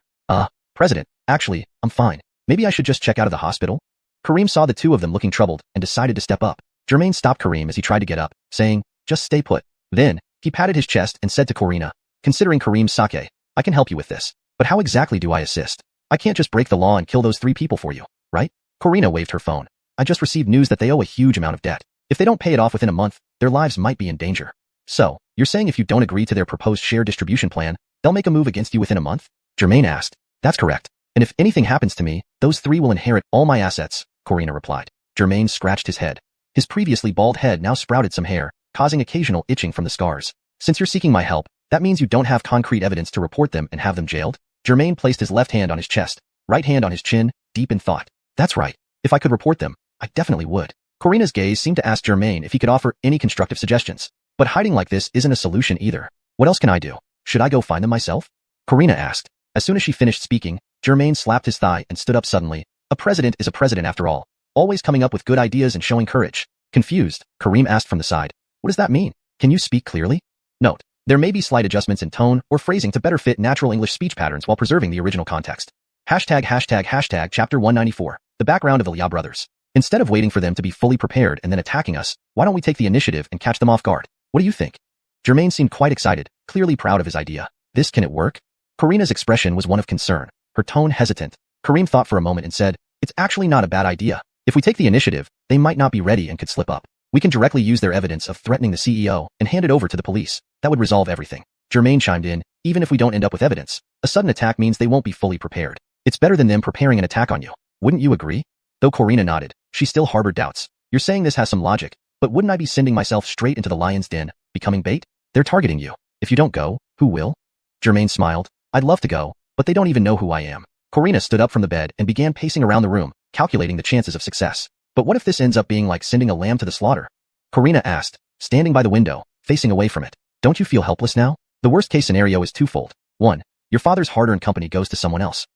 President, actually, I'm fine. Maybe I should just check out of the hospital?" Kareem saw the two of them looking troubled and decided to step up. Germain stopped Kareem as he tried to get up, saying, "Just stay put." Then, he patted his chest and said to Karina, considering Kareem's sake, "I can help you with this. But how exactly do I assist? I can't just break the law and kill those 3 people for you, right?" Karina waved her phone. "I just received news that they owe a huge amount of debt. If they don't pay it off within a month, their lives might be in danger." "So, you're saying if you don't agree to their proposed share distribution plan, they'll make a move against you within a month?" Germain asked. "That's correct. And if anything happens to me, those 3 will inherit all my assets," Karina replied. Germain scratched his head. His previously bald head now sprouted some hair, causing occasional itching from the scars. "Since you're seeking my help, that means you don't have concrete evidence to report them and have them jailed?" Germain placed his left hand on his chest, right hand on his chin, deep in thought. "That's right. If I could report them, I definitely would." Karina's gaze seemed to ask Germain if he could offer any constructive suggestions. "But hiding like this isn't a solution either. What else can I do? Should I go find them myself?" Karina asked. As soon as she finished speaking, Germain slapped his thigh and stood up suddenly. A president is a president after all, always coming up with good ideas and showing courage. Confused, Kareem asked from the side, "What does that mean? Can you speak clearly?" Note, there may be slight adjustments in tone or phrasing to better fit natural English speech patterns while preserving the original context. ####Chapter 194. The background of the Liao brothers. Instead of waiting for them to be fully prepared and then attacking us, why don't we take the initiative and catch them off guard? What do you think? Germain seemed quite excited, clearly proud of his idea. Can it work? Karina's expression was one of concern, her tone hesitant. Kareem thought for a moment and said, "It's actually not a bad idea. If we take the initiative, they might not be ready and could slip up. We can directly use their evidence of threatening the CEO and hand it over to the police. That would resolve everything." Germain chimed in, "Even if we don't end up with evidence, a sudden attack means they won't be fully prepared. It's better than them preparing an attack on you. Wouldn't you agree?" Though Karina nodded, she still harbored doubts. "You're saying this has some logic, but wouldn't I be sending myself straight into the lion's den, becoming bait? They're targeting you. If you don't go, who will?" Germain smiled. "I'd love to go, but they don't even know who I am." Karina stood up from the bed and began pacing around the room, calculating the chances of success. "But what if this ends up being like sending a lamb to the slaughter?" Karina asked, standing by the window, facing away from it. "Don't you feel helpless now? The worst case scenario is twofold. 1. Your father's hard-earned company goes to someone else.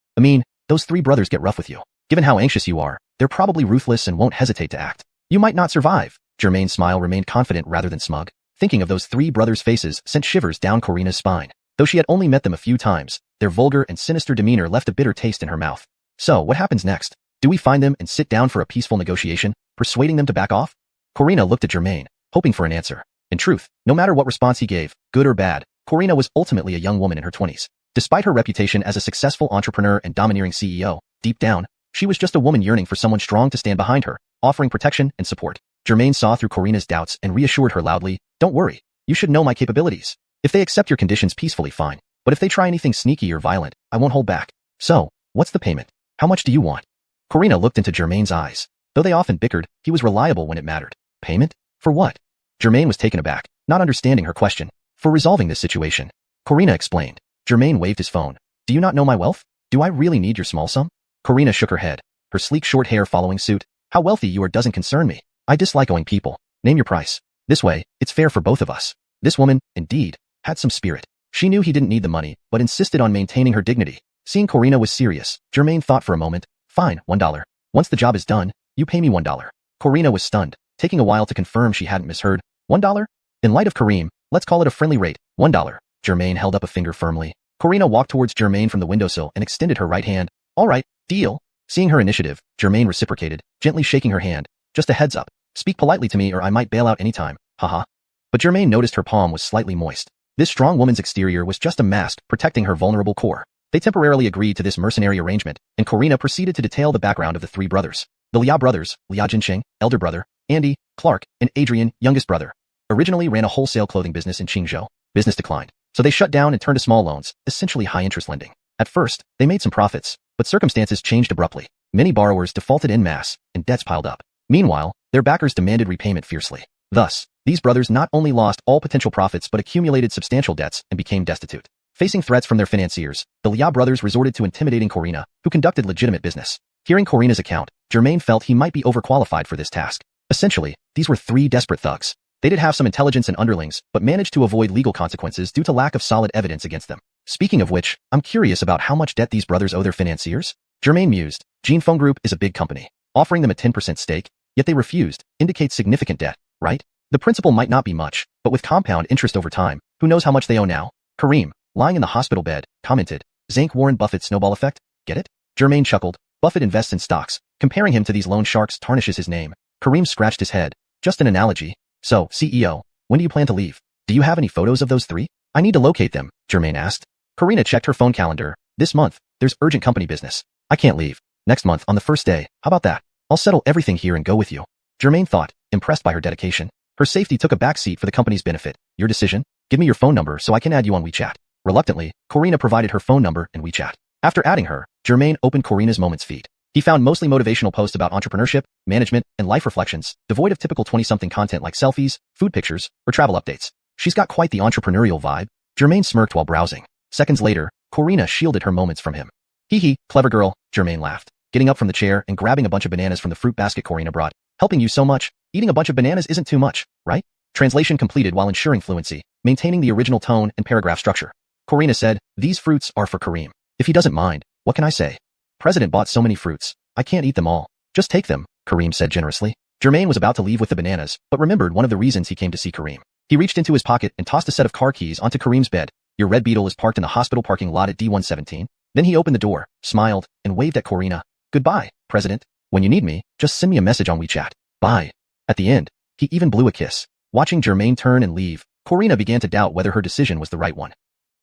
Those 3 brothers get rough with you. Given how anxious you are, they're probably ruthless and won't hesitate to act. You might not survive." Germain's smile remained confident rather than smug. Thinking of those 3 brothers' faces sent shivers down Karina's spine. Though she had only met them a few times, their vulgar and sinister demeanor left a bitter taste in her mouth. "So, what happens next? Do we find them and sit down for a peaceful negotiation, persuading them to back off?" Karina looked at Germain, hoping for an answer. In truth, no matter what response he gave, good or bad, Karina was ultimately a young woman in her 20s. Despite her reputation as a successful entrepreneur and domineering CEO, deep down, she was just a woman yearning for someone strong to stand behind her, offering protection and support. Germain saw through Karina's doubts and reassured her loudly, "Don't worry. You should know my capabilities. If they accept your conditions peacefully, fine. But if they try anything sneaky or violent, I won't hold back. So, what's the payment? How much do you want?" Karina looked into Germain's eyes. Though they often bickered, he was reliable when it mattered. Payment? For what? Germain was taken aback, not understanding her question. "For resolving this situation," Karina explained. Germain waved his phone. "Do you not know my wealth? Do I really need your small sum?" Karina shook her head, her sleek short hair following suit. "How wealthy you are doesn't concern me. I dislike owing people. Name your price. This way, it's fair for both of us." This woman, indeed, had some spirit. She knew he didn't need the money, but insisted on maintaining her dignity. Seeing Karina was serious, Germain thought for a moment. "Fine, $1. Once the job is done, you pay me $1. Karina was stunned, taking a while to confirm she hadn't misheard. $1? In light of Kareem, Let's call it a friendly rate, $1. Germain held up a finger firmly. Corina walked towards Germain from the windowsill and extended her right hand. All right, deal. Seeing her initiative, Germain reciprocated, gently shaking her hand. Just a heads up. Speak politely to me or I might bail out any time. Haha. But Germain noticed her palm was slightly moist. This strong woman's exterior was just a mask protecting her vulnerable core. They temporarily agreed to this mercenary arrangement, and Corina proceeded to detail the background of the three brothers. The Liao brothers, Liao Jinsheng, elder brother, Andy, Clark, and Adrian, youngest brother, originally ran a wholesale clothing business in Qingzhou. Business declined, so they shut down and turned to small loans, essentially high-interest lending. At first, they made some profits, but circumstances changed abruptly. Many borrowers defaulted en masse, and debts piled up. Meanwhile, their backers demanded repayment fiercely. Thus, these brothers not only lost all potential profits but accumulated substantial debts and became destitute. Facing threats from their financiers, the Liao brothers resorted to intimidating Corina, who conducted legitimate business. Hearing Corina's account, Germain felt he might be overqualified for this task. Essentially, these were three desperate thugs. They did have some intelligence and underlings, but managed to avoid legal consequences due to lack of solid evidence against them. Speaking of which, I'm curious about how much debt these brothers owe their financiers. Germain mused. Jinfeng Group is a big company. Offering them a 10% stake, yet they refused, indicates significant debt, right? The principal might not be much, but with compound interest over time, who knows how much they owe now? Kareem, lying in the hospital bed, commented. Zank Warren Buffett's snowball effect? Get it? Germain chuckled. Buffett invests in stocks. Comparing him to these loan sharks tarnishes his name. Kareem scratched his head. Just an analogy. So, CEO, when do you plan to leave? Do you have any photos of those three? I need to locate them, Germain asked. Karina checked her phone calendar. This month, there's urgent company business. I can't leave. Next month, on the first day, how about that? I'll settle everything here and go with you. Germain thought, impressed by her dedication. Her safety took a backseat for the company's benefit. Your decision? Give me your phone number so I can add you on WeChat. Reluctantly, Corina provided her phone number and WeChat. After adding her, Germain opened Corina's Moments feed. He found mostly motivational posts about entrepreneurship, management, and life reflections, devoid of typical 20-something content like selfies, food pictures, or travel updates. She's got quite the entrepreneurial vibe. Germain smirked while browsing. Seconds later, Corina shielded her moments from him. Hee hee, clever girl, Germain laughed, getting up from the chair and grabbing a bunch of bananas from the fruit basket Corina brought. Helping you so much, eating a bunch of bananas isn't too much, right? Translation completed while ensuring fluency, maintaining the original tone and paragraph structure. Corina said, these fruits are for Kareem. If he doesn't mind, what can I say? President bought so many fruits. I can't eat them all. Just take them, Kareem said generously. Germain was about to leave with the bananas, but remembered one of the reasons he came to see Kareem. He reached into his pocket and tossed a set of car keys onto Kareem's bed. Your red Beetle is parked in the hospital parking lot at D117. Then he opened the door, smiled, and waved at Corina. Goodbye, President. When you need me, just send me a message on WeChat. Bye. At the end, he even blew a kiss. Watching Germain turn and leave, Corina began to doubt whether her decision was the right one.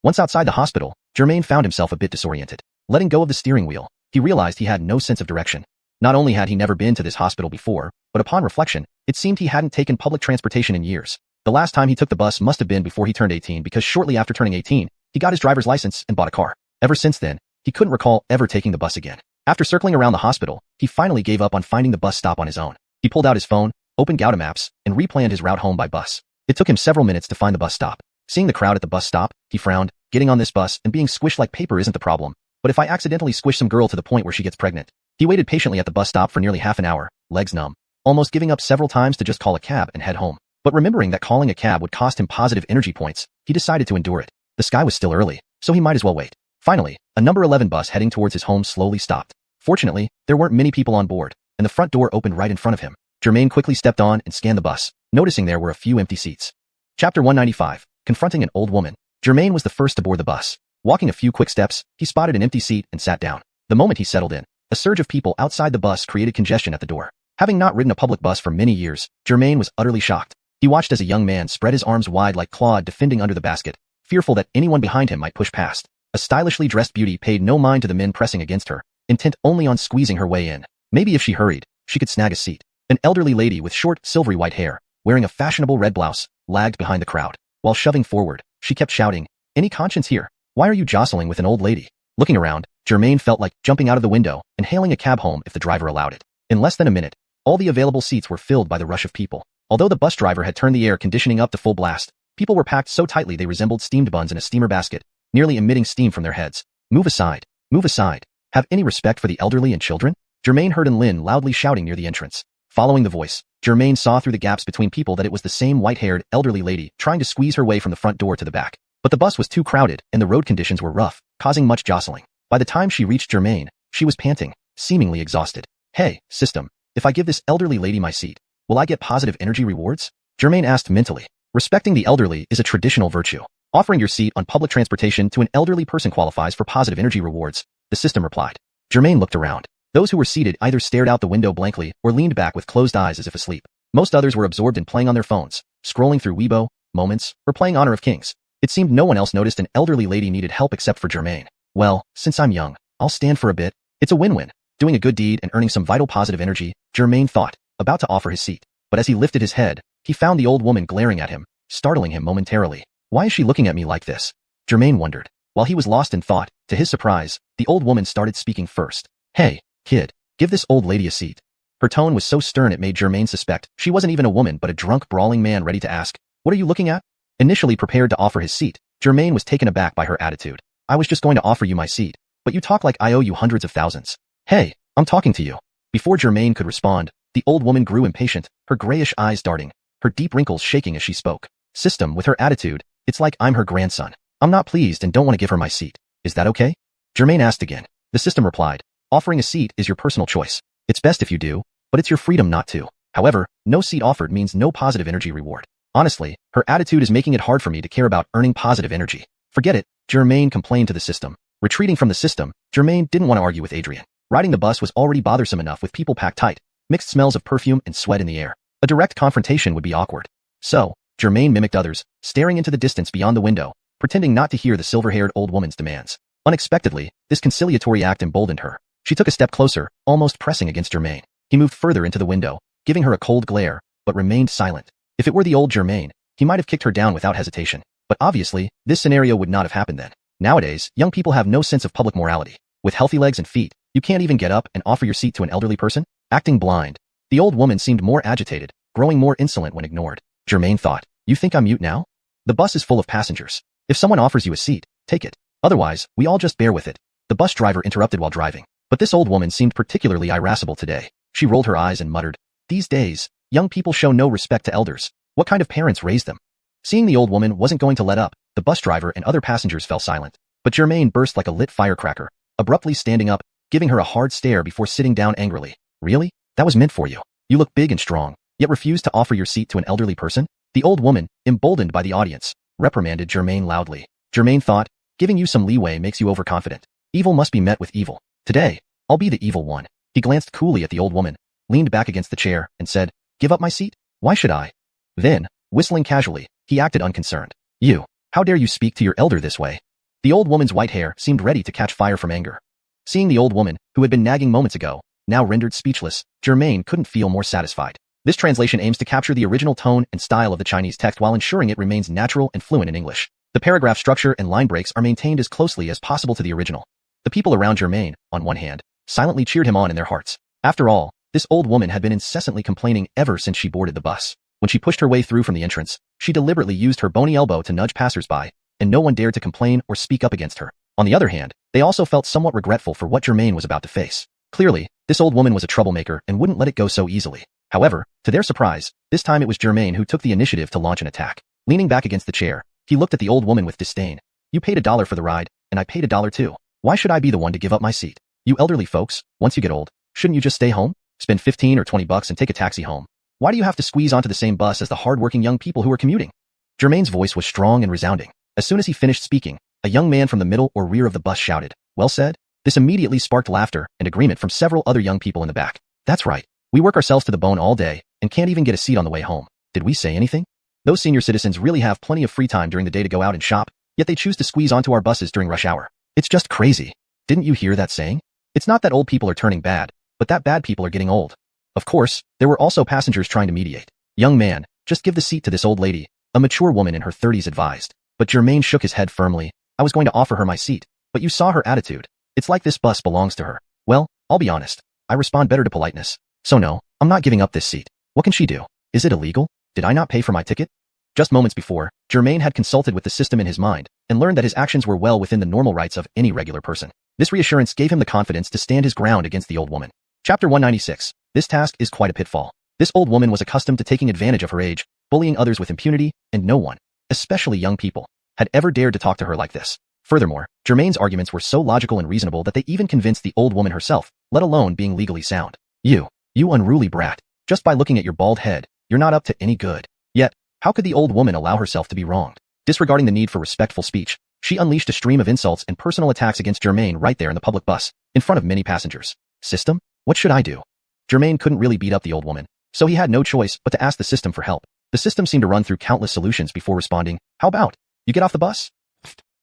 Once outside the hospital, Germain found himself a bit disoriented. Letting go of the steering wheel, he realized he had no sense of direction. Not only had he never been to this hospital before, but upon reflection, it seemed he hadn't taken public transportation in years. The last time he took the bus must have been before he turned 18 because shortly after turning 18, he got his driver's license and bought a car. Ever since then, he couldn't recall ever taking the bus again. After circling around the hospital, he finally gave up on finding the bus stop on his own. He pulled out his phone, opened Gouda Maps, and replanned his route home by bus. It took him several minutes to find the bus stop. Seeing the crowd at the bus stop, he frowned. Getting on this bus and being squished like paper isn't the problem. But if I accidentally squish some girl to the point where she gets pregnant? He waited patiently at the bus stop for nearly half an hour, legs numb, almost giving up several times to just call a cab and head home. But remembering that calling a cab would cost him positive energy points, he decided to endure it. The sky was still early, so he might as well wait. Finally, a number 11 bus heading towards his home slowly stopped. Fortunately, there weren't many people on board, and the front door opened right in front of him. Germain quickly stepped on and scanned the bus, noticing there were a few empty seats. Chapter 195, Confronting an Old Woman. Germain was the first to board the bus. Walking a few quick steps, he spotted an empty seat and sat down. The moment he settled in, a surge of people outside the bus created congestion at the door. Having not ridden a public bus for many years, Germain was utterly shocked. He watched as a young man spread his arms wide like Claude defending under the basket, fearful that anyone behind him might push past. A stylishly dressed beauty paid no mind to the men pressing against her, intent only on squeezing her way in. Maybe if she hurried, she could snag a seat. An elderly lady with short, silvery white hair, wearing a fashionable red blouse, lagged behind the crowd. While shoving forward, she kept shouting, "Any conscience here? Why are you jostling with an old lady?" Looking around, Germain felt like jumping out of the window and hailing a cab home if the driver allowed it. In less than a minute, all the available seats were filled by the rush of people. Although the bus driver had turned the air conditioning up to full blast, people were packed so tightly they resembled steamed buns in a steamer basket, nearly emitting steam from their heads. Move aside. Move aside. Have any respect for the elderly and children? Germain heard Lin loudly shouting near the entrance. Following the voice, Germain saw through the gaps between people that it was the same white-haired, elderly lady trying to squeeze her way from the front door to the back. But the bus was too crowded and the road conditions were rough, causing much jostling. By the time she reached Germain, she was panting, seemingly exhausted. Hey, system, if I give this elderly lady my seat, will I get positive energy rewards? Germain asked mentally. Respecting the elderly is a traditional virtue. Offering your seat on public transportation to an elderly person qualifies for positive energy rewards, the system replied. Germain looked around. Those who were seated either stared out the window blankly or leaned back with closed eyes as if asleep. Most others were absorbed in playing on their phones, scrolling through Weibo, Moments, or playing Honor of Kings. It seemed no one else noticed an elderly lady needed help except for Germain. Well, since I'm young, I'll stand for a bit. It's a win-win. Doing a good deed and earning some vital positive energy, Germain thought, about to offer his seat. But as he lifted his head, he found the old woman glaring at him, startling him momentarily. Why is she looking at me like this? Germain wondered. While he was lost in thought, to his surprise, the old woman started speaking first. Hey, kid, give this old lady a seat. Her tone was so stern it made Germain suspect she wasn't even a woman but a drunk brawling man ready to ask, what are you looking at? Initially prepared to offer his seat, Germain was taken aback by her attitude. I was just going to offer you my seat, but you talk like I owe you hundreds of thousands. Hey, I'm talking to you. Before Germain could respond, the old woman grew impatient, her grayish eyes darting, her deep wrinkles shaking as she spoke. System, with her attitude, it's like I'm her grandson. I'm not pleased and don't want to give her my seat. Is that okay? Germain asked again. The system replied. Offering a seat is your personal choice. It's best if you do, but it's your freedom not to. However, no seat offered means no positive energy reward. Honestly, her attitude is making it hard for me to care about earning positive energy. Forget it, Germain complained to the system. Retreating from the system, Germain didn't want to argue with Adrian. Riding the bus was already bothersome enough with people packed tight, mixed smells of perfume and sweat in the air. A direct confrontation would be awkward. So, Germain mimicked others, staring into the distance beyond the window, pretending not to hear the silver-haired old woman's demands. Unexpectedly, this conciliatory act emboldened her. She took a step closer, almost pressing against Germain. He moved further into the window, giving her a cold glare, but remained silent. If it were the old Germain, he might have kicked her down without hesitation. But obviously, this scenario would not have happened then. Nowadays, young people have no sense of public morality. With healthy legs and feet, you can't even get up and offer your seat to an elderly person? Acting blind. The old woman seemed more agitated, growing more insolent when ignored. Germain thought, you think I'm mute now? The bus is full of passengers. If someone offers you a seat, take it. Otherwise, we all just bear with it. The bus driver interrupted while driving. But this old woman seemed particularly irascible today. She rolled her eyes and muttered, these days, young people show no respect to elders. What kind of parents raised them? Seeing the old woman wasn't going to let up, the bus driver and other passengers fell silent. But Germain burst like a lit firecracker, abruptly standing up, giving her a hard stare before sitting down angrily. Really? That was meant for you. You look big and strong, yet refuse to offer your seat to an elderly person? The old woman, emboldened by the audience, reprimanded Germain loudly. Germain thought, giving you some leeway makes you overconfident. Evil must be met with evil. Today, I'll be the evil one. He glanced coolly at the old woman, leaned back against the chair, and said, give up my seat? Why should I? Then, whistling casually, he acted unconcerned. You, how dare you speak to your elder this way? The old woman's white hair seemed ready to catch fire from anger. Seeing the old woman, who had been nagging moments ago, now rendered speechless, Germain couldn't feel more satisfied. This translation aims to capture the original tone and style of the Chinese text while ensuring it remains natural and fluent in English. The paragraph structure and line breaks are maintained as closely as possible to the original. The people around Germain, on one hand, silently cheered him on in their hearts. After all, this old woman had been incessantly complaining ever since she boarded the bus. When she pushed her way through from the entrance, she deliberately used her bony elbow to nudge passers-by, and no one dared to complain or speak up against her. On the other hand, they also felt somewhat regretful for what Germain was about to face. Clearly, this old woman was a troublemaker and wouldn't let it go so easily. However, to their surprise, this time it was Germain who took the initiative to launch an attack. Leaning back against the chair, he looked at the old woman with disdain. You paid $1 for the ride, and I paid $1 too. Why should I be the one to give up my seat? You elderly folks, once you get old, shouldn't you just stay home? Spend 15 or 20 bucks and take a taxi home. Why do you have to squeeze onto the same bus as the hard-working young people who are commuting? Germain's voice was strong and resounding. As soon as he finished speaking, a young man from the middle or rear of the bus shouted, well said. This immediately sparked laughter and agreement from several other young people in the back. That's right. We work ourselves to the bone all day and can't even get a seat on the way home. Did we say anything? Those senior citizens really have plenty of free time during the day to go out and shop, yet they choose to squeeze onto our buses during rush hour. It's just crazy. Didn't you hear that saying? It's not that old people are turning bad, but that bad people are getting old. Of course, there were also passengers trying to mediate. Young man, just give the seat to this old lady, a mature woman in her 30s advised. But Germain shook his head firmly. I was going to offer her my seat, but you saw her attitude. It's like this bus belongs to her. Well, I'll be honest. I respond better to politeness. So no, I'm not giving up this seat. What can she do? Is it illegal? Did I not pay for my ticket? Just moments before, Germain had consulted with the system in his mind and learned that his actions were well within the normal rights of any regular person. This reassurance gave him the confidence to stand his ground against the old woman. Chapter 196. This task is quite a pitfall. This old woman was accustomed to taking advantage of her age, bullying others with impunity, and no one, especially young people, had ever dared to talk to her like this. Furthermore, Germain's arguments were so logical and reasonable that they even convinced the old woman herself, let alone being legally sound. You unruly brat. Just by looking at your bald head, you're not up to any good. Yet, How could the old woman allow herself to be wronged? Disregarding the need for respectful speech, she unleashed a stream of insults and personal attacks against Germain right there in the public bus, in front of many passengers. System? What should I do? Germain couldn't really beat up the old woman, so he had no choice but to ask the system for help. The system seemed to run through countless solutions before responding. How about, you get off the bus?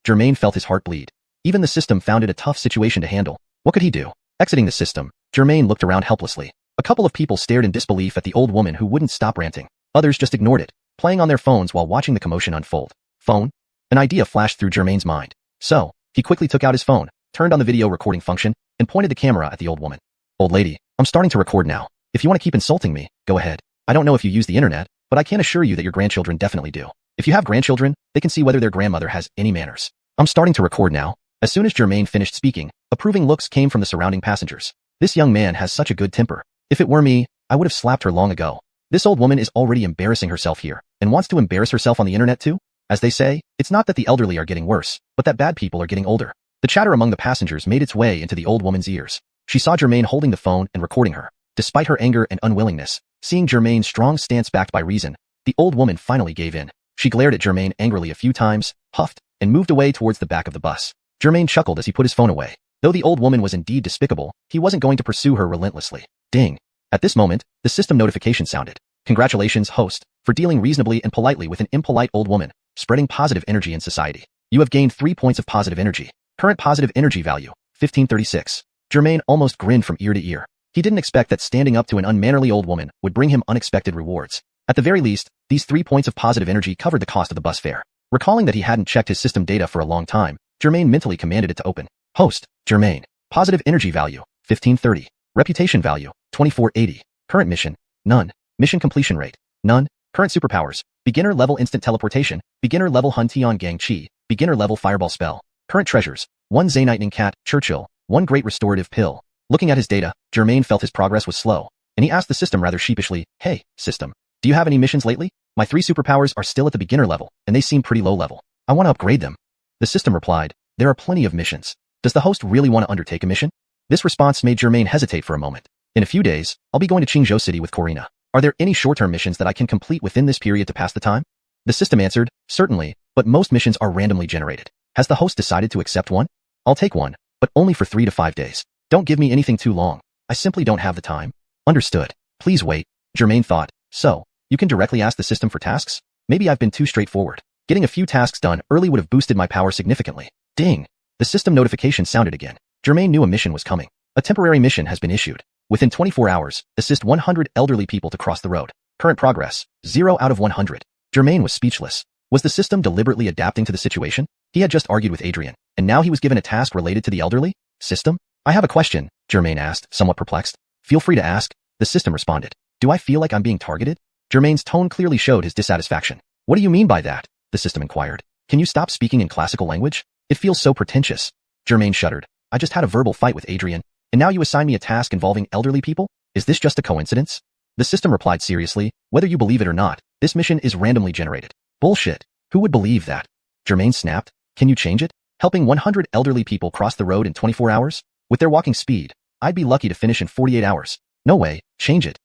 Germain felt his heart bleed. Even the system found it a tough situation to handle. What could he do? Exiting the system, Germain looked around helplessly. A couple of people stared in disbelief at the old woman who wouldn't stop ranting. Others just ignored it, playing on their phones while watching the commotion unfold. Phone? An idea flashed through Germain's mind. So, he quickly took out his phone, turned on the video recording function, and pointed the camera at the old woman. Old lady, I'm starting to record now. If you want to keep insulting me, go ahead. I don't know if you use the internet, but I can assure you that your grandchildren definitely do. If you have grandchildren, they can see whether their grandmother has any manners. I'm starting to record now. As soon as Germain finished speaking, approving looks came from the surrounding passengers. This young man has such a good temper. If it were me, I would have slapped her long ago. This old woman is already embarrassing herself here, and wants to embarrass herself on the internet too? As they say, it's not that the elderly are getting worse, but that bad people are getting older. The chatter among the passengers made its way into the old woman's ears. She saw Germain holding the phone and recording her. Despite her anger and unwillingness, seeing Germain's strong stance backed by reason, the old woman finally gave in. She glared at Germain angrily a few times, puffed, and moved away towards the back of the bus. Germain chuckled as he put his phone away. Though the old woman was indeed despicable, he wasn't going to pursue her relentlessly. Ding. At this moment, the system notification sounded. Congratulations, host, for dealing reasonably and politely with an impolite old woman, spreading positive energy in society. You have gained 3 points of positive energy. Current positive energy value, 1536. Germain almost grinned from ear to ear. He didn't expect that standing up to an unmannerly old woman would bring him unexpected rewards. At the very least, these 3 points of positive energy covered the cost of the bus fare. Recalling that he hadn't checked his system data for a long time, Germain mentally commanded it to open. Host, Germain. Positive energy value, 1530. Reputation value, 2480. Current mission, none. Mission completion rate, none. Current superpowers, beginner level instant teleportation, beginner level Hun Tian Gang Chi, beginner level fireball spell. Current treasures, 1 Zaynightning Cat, Churchill, 1 Great Restorative Pill. Looking at his data, Germain felt his progress was slow, and he asked the system rather sheepishly, Hey, system, do you have any missions lately? My 3 superpowers are still at the beginner level, and they seem pretty low level. I want to upgrade them. The system replied, There are plenty of missions. Does the host really want to undertake a mission? This response made Germain hesitate for a moment. In a few days, I'll be going to Qingzhou City with Corina. Are there any short-term missions that I can complete within this period to pass the time? The system answered, Certainly, but most missions are randomly generated. Has the host decided to accept one? I'll take one, but only for 3 to 5 days. Don't give me anything too long. I simply don't have the time. Understood. Please wait. Germain thought, So, you can directly ask the system for tasks? Maybe I've been too straightforward. Getting a few tasks done early would have boosted my power significantly. Ding! The system notification sounded again. Germain knew a mission was coming. A temporary mission has been issued. Within 24 hours, assist 100 elderly people to cross the road. Current progress, 0 out of 100. Germain was speechless. Was the system deliberately adapting to the situation? He had just argued with Adrian, and now he was given a task related to the elderly? System? I have a question, Germain asked, somewhat perplexed. Feel free to ask, the system responded. Do I feel like I'm being targeted? Germain's tone clearly showed his dissatisfaction. What do you mean by that? The system inquired. Can you stop speaking in classical language? It feels so pretentious. Germain shuddered. I just had a verbal fight with Adrian, and now you assign me a task involving elderly people? Is this just a coincidence? The system replied seriously, whether you believe it or not, this mission is randomly generated. Bullshit. Who would believe that? Germain snapped. Can you change it? Helping 100 elderly people cross the road in 24 hours? With their walking speed, I'd be lucky to finish in 48 hours. No way, change it.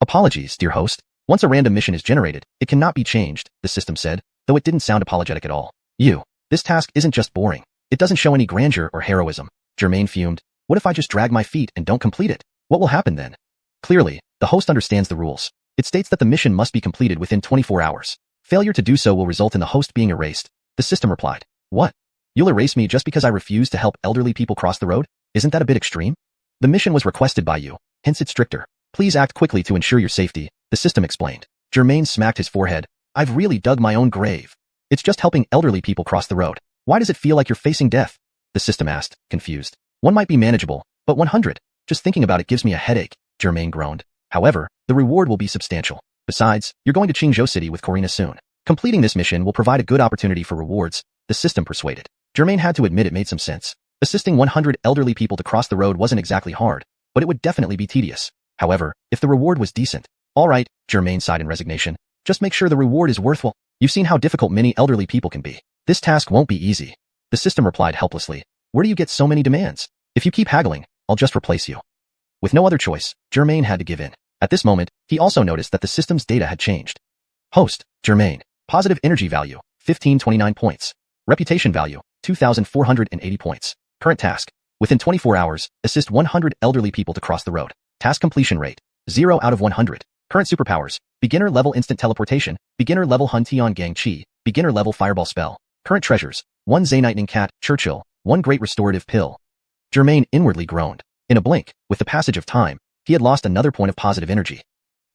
Apologies, dear host. Once a random mission is generated, it cannot be changed, the system said, though it didn't sound apologetic at all. This task isn't just boring. It doesn't show any grandeur or heroism. Germain fumed. What if I just drag my feet and don't complete it? What will happen then? Clearly, the host understands the rules. It states that the mission must be completed within 24 hours. Failure to do so will result in the host being erased. The system replied. What? You'll erase me just because I refuse to help elderly people cross the road? Isn't that a bit extreme? The mission was requested by you, hence it's stricter. Please act quickly to ensure your safety, the system explained. Germain smacked his forehead. I've really dug my own grave. It's just helping elderly people cross the road. Why does it feel like you're facing death? The system asked, confused. One might be manageable, but 100. Just thinking about it gives me a headache, Germain groaned. However, the reward will be substantial. Besides, you're going to Qingzhou City with Corina soon. Completing this mission will provide a good opportunity for rewards, the system persuaded. Germain had to admit it made some sense. Assisting 100 elderly people to cross the road wasn't exactly hard, but it would definitely be tedious. However, if the reward was decent. All right, Germain sighed in resignation. Just make sure the reward is worthwhile. You've seen how difficult many elderly people can be. This task won't be easy. The system replied helplessly. Where do you get so many demands? If you keep haggling, I'll just replace you. With no other choice, Germain had to give in. At this moment, he also noticed that the system's data had changed. Host, Germain. Positive energy value, 1529 points. Reputation value, 2,480 points. Current task. Within 24 hours, assist 100 elderly people to cross the road. Task completion rate, 0 out of 100. Current superpowers, beginner level instant teleportation, beginner level Hun Tian Gang Chi, beginner level fireball spell. Current treasures, 1 Zaynightning Cat, Churchill, 1 Great Restorative Pill. Germain inwardly groaned. In a blink, with the passage of time, he had lost another point of positive energy.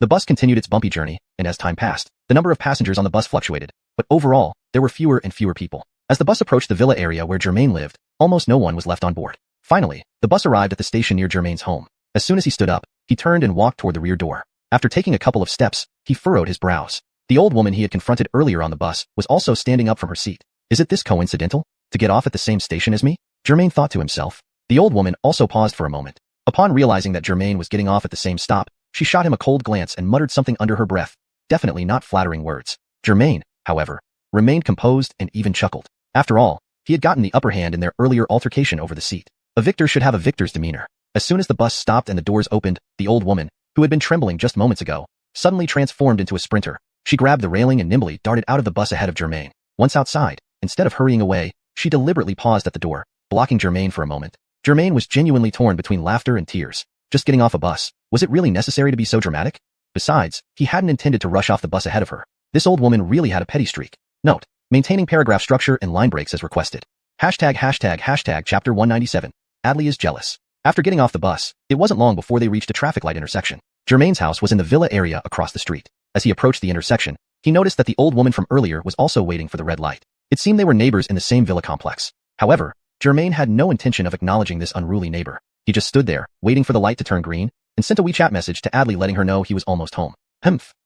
The bus continued its bumpy journey, and as time passed, the number of passengers on the bus fluctuated, but overall, there were fewer and fewer people. As the bus approached the villa area where Germain lived, almost no one was left on board. Finally, the bus arrived at the station near Germain's home. As soon as he stood up, he turned and walked toward the rear door. After taking a couple of steps, he furrowed his brows. The old woman he had confronted earlier on the bus was also standing up from her seat. Is it this coincidental? To get off at the same station as me? Germain thought to himself. The old woman also paused for a moment. Upon realizing that Germain was getting off at the same stop, she shot him a cold glance and muttered something under her breath, definitely not flattering words. Germain, however, remained composed and even chuckled. After all, he had gotten the upper hand in their earlier altercation over the seat. A victor should have a victor's demeanor. As soon as the bus stopped and the doors opened, the old woman, who had been trembling just moments ago, suddenly transformed into a sprinter. She grabbed the railing and nimbly darted out of the bus ahead of Germain. Once outside, instead of hurrying away, she deliberately paused at the door, blocking Germain for a moment. Germain was genuinely torn between laughter and tears. Just getting off a bus, was it really necessary to be so dramatic? Besides, he hadn't intended to rush off the bus ahead of her. This old woman really had a petty streak. Note, maintaining paragraph structure and line breaks as requested. Hashtag chapter 197. Adley is jealous. After getting off the bus, it wasn't long before they reached a traffic light intersection. Germain's house was in the villa area across the street. As he approached the intersection, he noticed that the old woman from earlier was also waiting for the red light. It seemed they were neighbors in the same villa complex. However, Germain had no intention of acknowledging this unruly neighbor. He just stood there, waiting for the light to turn green, and sent a WeChat message to Adley letting her know he was almost home.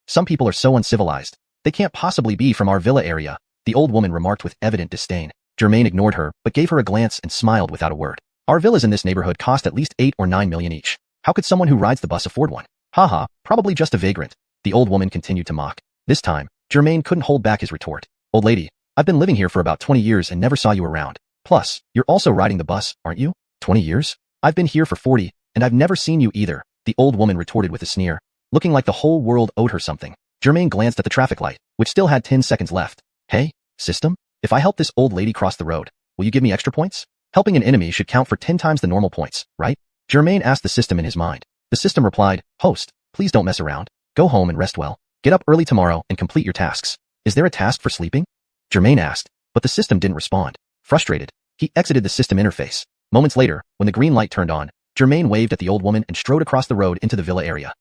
Some people are so uncivilized. They can't possibly be from our villa area, the old woman remarked with evident disdain. Germain ignored her, but gave her a glance and smiled without a word. Our villas in this neighborhood cost at least 8 or 9 million each. How could someone who rides the bus afford one? Haha, probably just a vagrant. The old woman continued to mock. This time, Germain couldn't hold back his retort. Old lady, I've been living here for about 20 years and never saw you around. Plus, you're also riding the bus, aren't you? 20 years? I've been here for 40, and I've never seen you either, the old woman retorted with a sneer, looking like the whole world owed her something. Germain glanced at the traffic light, which still had 10 seconds left. Hey, system? If I help this old lady cross the road, will you give me extra points? Helping an enemy should count for 10 times the normal points, right? Germain asked the system in his mind. The system replied, Host, please don't mess around. Go home and rest well. Get up early tomorrow and complete your tasks. Is there a task for sleeping? Germain asked, but the system didn't respond. Frustrated, he exited the system interface. Moments later, when the green light turned on, Germain waved at the old woman and strode across the road into the villa area.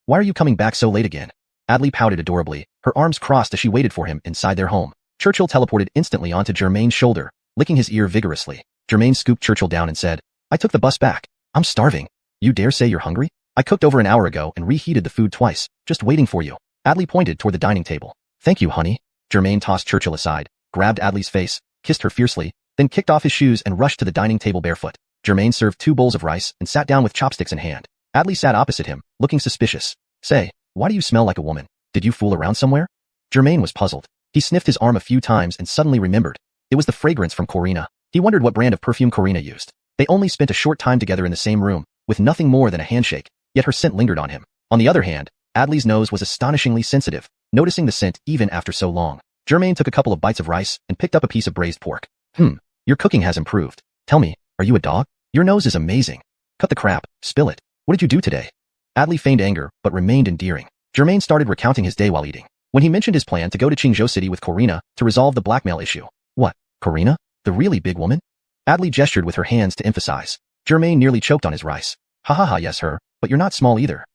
Why are you coming back so late again? Adley pouted adorably, her arms crossed as she waited for him inside their home. Churchill teleported instantly onto Germain's shoulder, licking his ear vigorously. Germain scooped Churchill down and said, I took the bus back. I'm starving. You dare say you're hungry? I cooked over an hour ago and reheated the food twice, just waiting for you. Adley pointed toward the dining table. Thank you, honey. Germain tossed Churchill aside, grabbed Adley's face, kissed her fiercely, then kicked off his shoes and rushed to the dining table barefoot. Germain served 2 bowls of rice and sat down with chopsticks in hand. Adley sat opposite him, looking suspicious. Say, why do you smell like a woman? Did you fool around somewhere? Germain was puzzled. He sniffed his arm a few times and suddenly remembered. It was the fragrance from Corina. He wondered what brand of perfume Corina used. They only spent a short time together in the same room, with nothing more than a handshake, yet her scent lingered on him. On the other hand, Adley's nose was astonishingly sensitive, noticing the scent even after so long. Germain took a couple of bites of rice and picked up a piece of braised pork. Your cooking has improved. Tell me, are you a dog? Your nose is amazing. Cut the crap, spill it. What did you do today? Adley feigned anger, but remained endearing. Germain started recounting his day while eating. When he mentioned his plan to go to Qingzhou City with Corina to resolve the blackmail issue. What, Corina? The really big woman? Adley gestured with her hands to emphasize. Germain nearly choked on his rice. Ha ha ha, yes her, but you're not small either.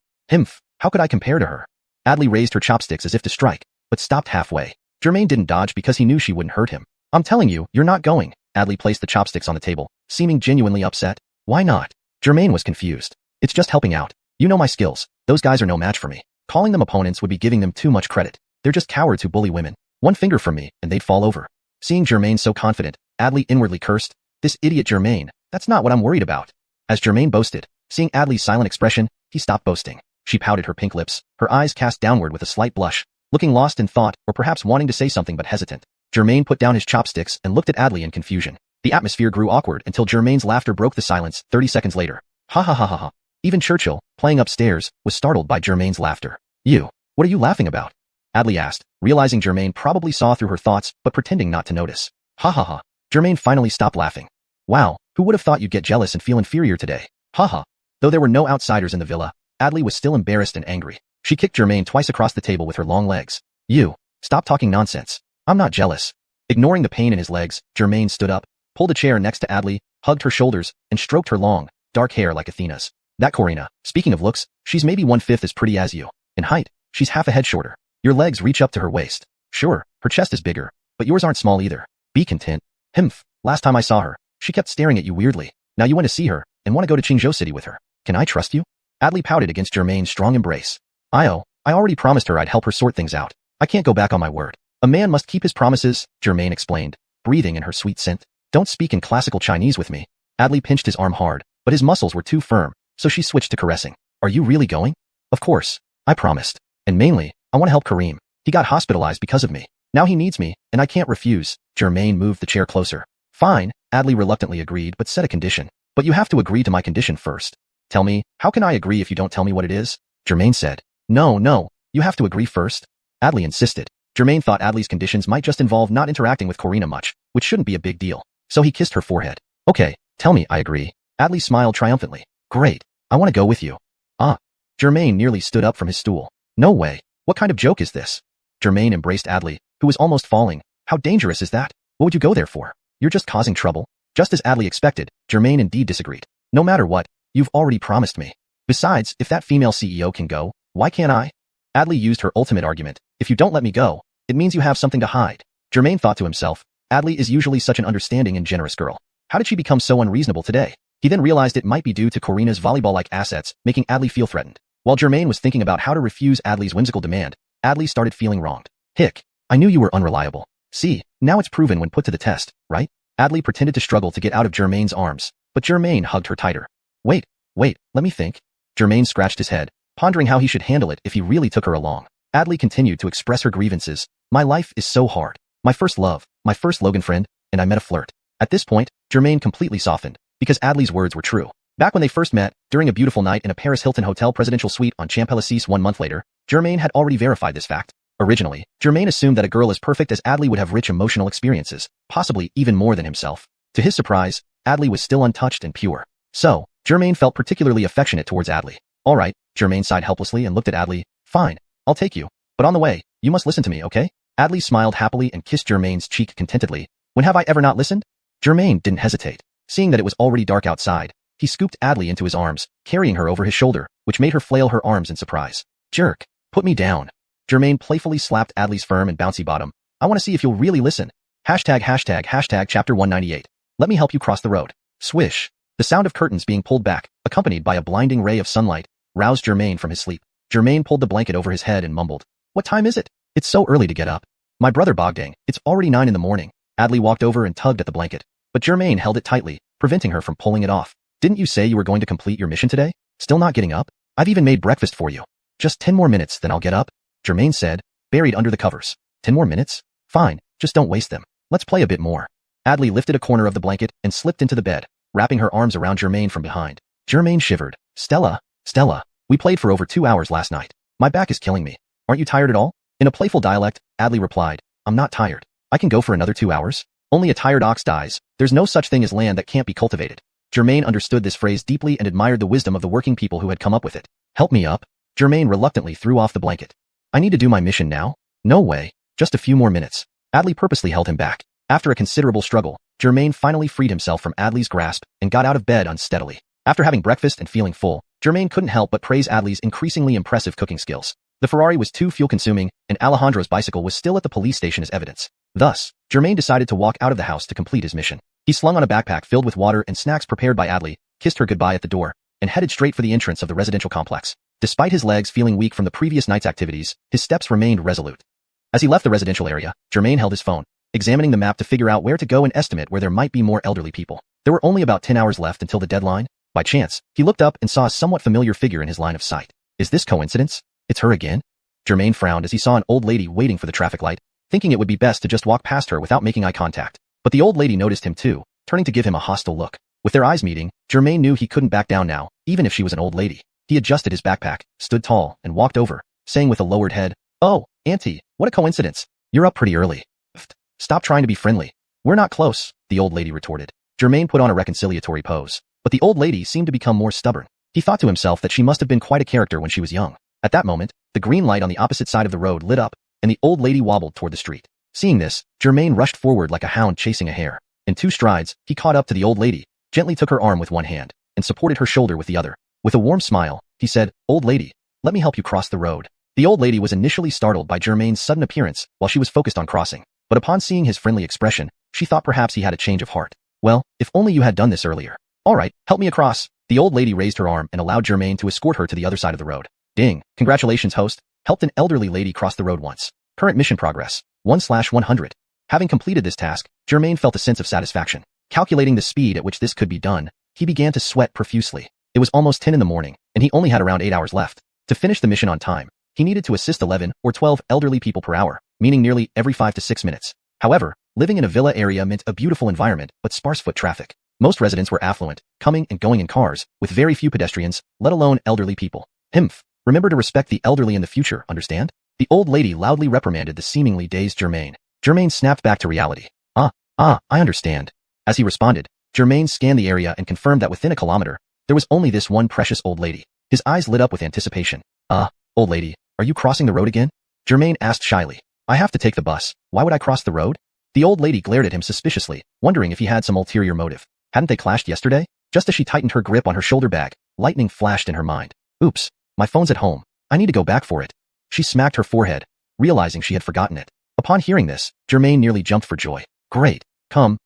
How could I compare to her? Adley raised her chopsticks as if to strike, but stopped halfway. Germain didn't dodge because he knew she wouldn't hurt him. I'm telling you, you're not going. Adley placed the chopsticks on the table, seeming genuinely upset. Why not? Germain was confused. It's just helping out. You know my skills. Those guys are no match for me. Calling them opponents would be giving them too much credit. They're just cowards who bully women. One finger from me, and they'd fall over. Seeing Germain so confident, Adley inwardly cursed. This idiot Germain, that's not what I'm worried about. As Germain boasted, seeing Adley's silent expression, he stopped boasting. She pouted her pink lips, her eyes cast downward with a slight blush, looking lost in thought or perhaps wanting to say something but hesitant. Germain put down his chopsticks and looked at Adley in confusion. The atmosphere grew awkward until Germain's laughter broke the silence 30 seconds later. Ha ha ha ha ha. Even Churchill, playing upstairs, was startled by Germain's laughter. You, what are you laughing about? Adley asked, realizing Germain probably saw through her thoughts but pretending not to notice. Ha ha ha. Germain finally stopped laughing. Wow, who would have thought you'd get jealous and feel inferior today? Ha ha. Though there were no outsiders in the villa, Adley was still embarrassed and angry. She kicked Germain twice across the table with her long legs. You, stop talking nonsense. I'm not jealous. Ignoring the pain in his legs, Germain stood up, pulled a chair next to Adley, hugged her shoulders, and stroked her long, dark hair like Athena's. That Corina, speaking of looks, she's maybe 1/5 as pretty as you. In height, she's half a head shorter. Your legs reach up to her waist. Sure, her chest is bigger, but yours aren't small either. Be content. Himph, last time I saw her, she kept staring at you weirdly. Now you want to see her, and want to go to Qingzhou City with her. Can I trust you? Adley pouted against Germain's strong embrace. I already promised her I'd help her sort things out. I can't go back on my word. A man must keep his promises, Germain explained, breathing in her sweet scent. Don't speak in classical Chinese with me. Adley pinched his arm hard, but his muscles were too firm, so she switched to caressing. Are you really going? Of course. I promised. And mainly, I want to help Kareem. He got hospitalized because of me. Now he needs me, and I can't refuse. Germain moved the chair closer. Fine, Adley reluctantly agreed but set a condition. But you have to agree to my condition first. Tell me, how can I agree if you don't tell me what it is? Germain said. No, you have to agree first. Adley insisted. Germain thought Adley's conditions might just involve not interacting with Corina much, which shouldn't be a big deal. So he kissed her forehead. Okay, tell me I agree. Adley smiled triumphantly. Great, I want to go with you. Ah. Germain nearly stood up from his stool. No way. What kind of joke is this? Germain embraced Adley, who was almost falling. How dangerous is that? What would you go there for? You're just causing trouble. Just as Adley expected, Germain indeed disagreed. No matter what, you've already promised me. Besides, if that female CEO can go, why can't I? Adley used her ultimate argument. If you don't let me go, it means you have something to hide. Germain thought to himself, Adley is usually such an understanding and generous girl. How did she become so unreasonable today? He then realized it might be due to Corina's volleyball-like assets, making Adley feel threatened. While Germain was thinking about how to refuse Adley's whimsical demand, Adley started feeling wronged. Hick, I knew you were unreliable. See, now it's proven when put to the test, right? Adley pretended to struggle to get out of Germain's arms, but Germain hugged her tighter. Wait, let me think. Germain scratched his head, pondering how he should handle it if he really took her along. Adley continued to express her grievances. My life is so hard. My first love, my first Logan friend, and I met a flirt. At this point, Germain completely softened, because Adley's words were true. Back when they first met, during a beautiful night in a Paris Hilton Hotel presidential suite on Champs-Élysées 1 month later, Germain had already verified this fact. Originally, Germain assumed that a girl as perfect as Adley would have rich emotional experiences, possibly even more than himself. To his surprise, Adley was still untouched and pure. So, Germain felt particularly affectionate towards Adley. Alright, Germain sighed helplessly and looked at Adley. Fine, I'll take you. But on the way, you must listen to me, okay? Adley smiled happily and kissed Germain's cheek contentedly. When have I ever not listened? Germain didn't hesitate. Seeing that it was already dark outside, he scooped Adley into his arms, carrying her over his shoulder, which made her flail her arms in surprise. Jerk, put me down. Germain playfully slapped Adley's firm and bouncy bottom. I want to see if you'll really listen. Hashtag chapter 198. Let me help you cross the road. Swish. The sound of curtains being pulled back, accompanied by a blinding ray of sunlight, roused Germain from his sleep. Germain pulled the blanket over his head and mumbled. What time is it? It's so early to get up. My brother Bogdang, it's already 9 in the morning. Adley walked over and tugged at the blanket, but Germain held it tightly, preventing her from pulling it off. Didn't you say you were going to complete your mission today? Still not getting up? I've even made breakfast for you. Just 10 more minutes, then I'll get up, Germain said, buried under the covers. 10 more minutes? Fine, just don't waste them. Let's play a bit more. Adley lifted a corner of the blanket and slipped into the bed, wrapping her arms around Germain from behind. Germain shivered. Stella, we played for over 2 hours last night. My back is killing me. Aren't you tired at all? In a playful dialect, Adley replied, I'm not tired. I can go for another 2 hours. Only a tired ox dies. There's no such thing as land that can't be cultivated. Germain understood this phrase deeply and admired the wisdom of the working people who had come up with it. Help me up. Germain reluctantly threw off the blanket. I need to do my mission now? No way. Just a few more minutes. Adley purposely held him back. After a considerable struggle, Germain finally freed himself from Adley's grasp and got out of bed unsteadily. After having breakfast and feeling full, Germain couldn't help but praise Adley's increasingly impressive cooking skills. The Ferrari was too fuel-consuming, and Alejandro's bicycle was still at the police station as evidence. Thus, Germain decided to walk out of the house to complete his mission. He slung on a backpack filled with water and snacks prepared by Adley, kissed her goodbye at the door, and headed straight for the entrance of the residential complex. Despite his legs feeling weak from the previous night's activities, his steps remained resolute. As he left the residential area, Germain held his phone, examining the map to figure out where to go and estimate where there might be more elderly people. There were only about 10 hours left until the deadline. By chance, he looked up and saw a somewhat familiar figure in his line of sight. Is this coincidence? It's her again? Germain frowned as he saw an old lady waiting for the traffic light, thinking it would be best to just walk past her without making eye contact. But the old lady noticed him too, turning to give him a hostile look. With their eyes meeting, Germain knew he couldn't back down now, even if she was an old lady. He adjusted his backpack, stood tall, and walked over, saying with a lowered head, Oh, Auntie, what a coincidence. You're up pretty early. Stop trying to be friendly. We're not close, the old lady retorted. Germain put on a reconciliatory pose, but the old lady seemed to become more stubborn. He thought to himself that she must have been quite a character when she was young. At that moment, the green light on the opposite side of the road lit up, and the old lady wobbled toward the street. Seeing this, Germain rushed forward like a hound chasing a hare. In 2 strides, he caught up to the old lady, gently took her arm with one hand, and supported her shoulder with the other. With a warm smile, he said, "Old lady, let me help you cross the road." The old lady was initially startled by Germain's sudden appearance while she was focused on crossing, but upon seeing his friendly expression, she thought perhaps he had a change of heart. Well, if only you had done this earlier. All right, help me across. The old lady raised her arm and allowed Germain to escort her to the other side of the road. Ding, congratulations host, helped an elderly lady cross the road once. Current mission progress, 1/100. Having completed this task, Germain felt a sense of satisfaction. Calculating the speed at which this could be done, he began to sweat profusely. It was almost 10 in the morning, and he only had around 8 hours left. To finish the mission on time, he needed to assist 11 or 12 elderly people per hour, meaning nearly every 5 to 6 minutes. However, living in a villa area meant a beautiful environment but sparse foot traffic. Most residents were affluent, coming and going in cars, with very few pedestrians, let alone elderly people. Remember to respect the elderly in the future, understand? The old lady loudly reprimanded the seemingly dazed Germain. Germain snapped back to reality. I understand. As he responded, Germain scanned the area and confirmed that within a kilometer, there was only this one precious old lady. His eyes lit up with anticipation. Old lady, are you crossing the road again? Germain asked shyly. I have to take the bus. Why would I cross the road? The old lady glared at him suspiciously, wondering if he had some ulterior motive. Hadn't they clashed yesterday? Just as she tightened her grip on her shoulder bag, lightning flashed in her mind. Oops, my phone's at home. I need to go back for it. She smacked her forehead, realizing she had forgotten it. Upon hearing this, Germain nearly jumped for joy. Great. Come,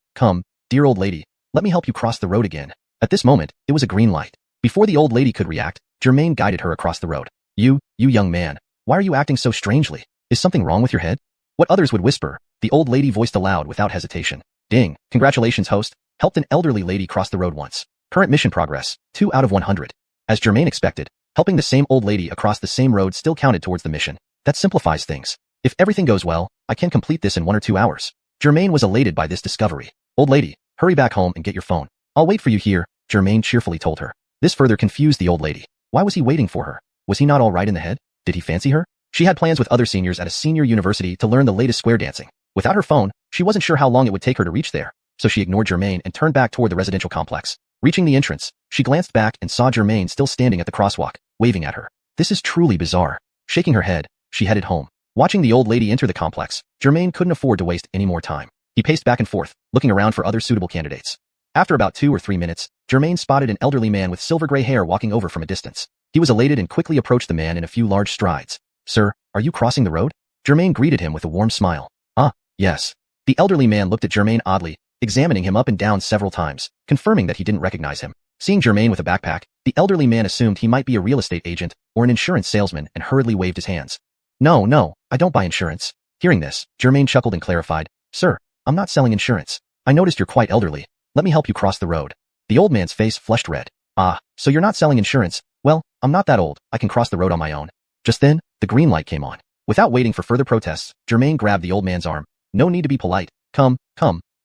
dear old lady, let me help you cross the road again. At this moment, it was a green light. Before the old lady could react, Germain guided her across the road. You young man, why are you acting so strangely? Is something wrong with your head? What others would whisper, the old lady voiced aloud without hesitation. Ding, congratulations host, helped an elderly lady cross the road once. Current mission progress, 2 out of 100. As Germain expected, helping the same old lady across the same road still counted towards the mission. That simplifies things. If everything goes well, I can complete this in 1 or 2 hours. Germain was elated by this discovery. Old lady, hurry back home and get your phone. I'll wait for you here, Germain cheerfully told her. This further confused the old lady. Why was he waiting for her? Was he not all right in the head? Did he fancy her? She had plans with other seniors at a senior university to learn the latest square dancing. Without her phone, she wasn't sure how long it would take her to reach there, so she ignored Germain and turned back toward the residential complex. Reaching the entrance, she glanced back and saw Germain still standing at the crosswalk, waving at her. This is truly bizarre. Shaking her head, she headed home. Watching the old lady enter the complex, Germain couldn't afford to waste any more time. He paced back and forth, looking around for other suitable candidates. After about 2 or 3 minutes, Germain spotted an elderly man with silver-gray hair walking over from a distance. He was elated and quickly approached the man in a few large strides. Sir, are you crossing the road? Germain greeted him with a warm smile. Yes. The elderly man looked at Germain oddly, examining him up and down several times, confirming that he didn't recognize him. Seeing Germain with a backpack, the elderly man assumed he might be a real estate agent or an insurance salesman and hurriedly waved his hands. No, I don't buy insurance. Hearing this, Germain chuckled and clarified. Sir, I'm not selling insurance. I noticed you're quite elderly. Let me help you cross the road. The old man's face flushed red. So you're not selling insurance? Well, I'm not that old. I can cross the road on my own. Just then, the green light came on. Without waiting for further protests, Germain grabbed the old man's arm. No need to be polite. Come,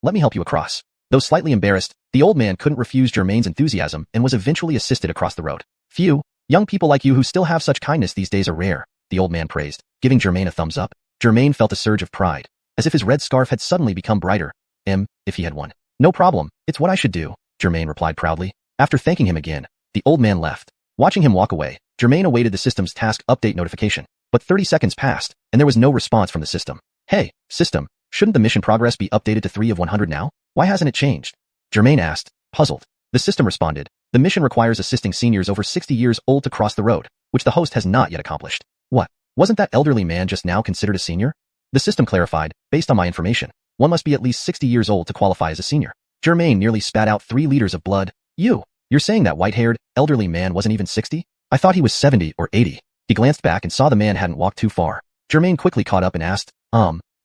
let me help you across. Though slightly embarrassed, the old man couldn't refuse Germain's enthusiasm and was eventually assisted across the road. Phew, young people like you who still have such kindness these days are rare, the old man praised, giving Germain a thumbs up. Germain felt a surge of pride, as if his red scarf had suddenly become brighter. If he had one. No problem, it's what I should do, Germain replied proudly. After thanking him again, the old man left. Watching him walk away, Germain awaited the system's task update notification, but 30 seconds passed, and there was no response from the system. Hey, system, shouldn't the mission progress be updated to 3 of 100 now? Why hasn't it changed? Germain asked, puzzled. The system responded, the mission requires assisting seniors over 60 years old to cross the road, which the host has not yet accomplished. What? Wasn't that elderly man just now considered a senior? The system clarified, based on my information, one must be at least 60 years old to qualify as a senior. Germain nearly spat out 3 liters of blood. You're saying that white-haired, elderly man wasn't even 60? I thought he was 70 or 80. He glanced back and saw the man hadn't walked too far. Germain quickly caught up and asked,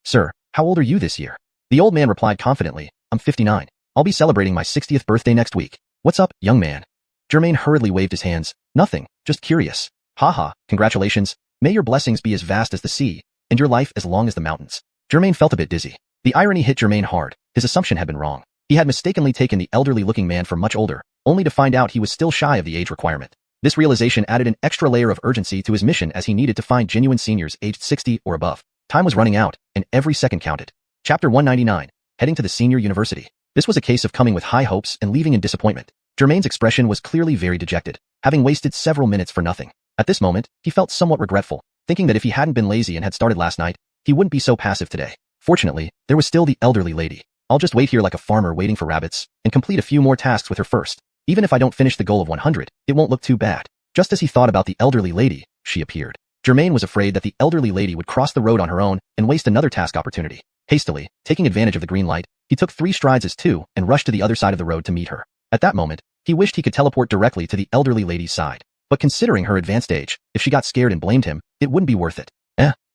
Sir, how old are you this year? The old man replied confidently, I'm 59. I'll be celebrating my 60th birthday next week. What's up, young man? Germain hurriedly waved his hands. Nothing, just curious. Haha, congratulations. May your blessings be as vast as the sea, and your life as long as the mountains. Germain felt a bit dizzy. The irony hit Germain hard. His assumption had been wrong. He had mistakenly taken the elderly-looking man for much older, only to find out he was still shy of the age requirement. This realization added an extra layer of urgency to his mission as he needed to find genuine seniors aged 60 or above. Time was running out, and every second counted. Chapter 199. Heading to the senior university. This was a case of coming with high hopes and leaving in disappointment. Germain's expression was clearly very dejected, having wasted several minutes for nothing. At this moment, he felt somewhat regretful, thinking that if he hadn't been lazy and had started last night, he wouldn't be so passive today. Fortunately, there was still the elderly lady. I'll just wait here like a farmer waiting for rabbits, and complete a few more tasks with her first. Even if I don't finish the goal of 100, it won't look too bad. Just as he thought about the elderly lady, she appeared. Germain was afraid that the elderly lady would cross the road on her own and waste another task opportunity. Hastily, taking advantage of the green light, he took 3 strides as 2 and rushed to the other side of the road to meet her. At that moment, he wished he could teleport directly to the elderly lady's side. But considering her advanced age, if she got scared and blamed him, it wouldn't be worth it.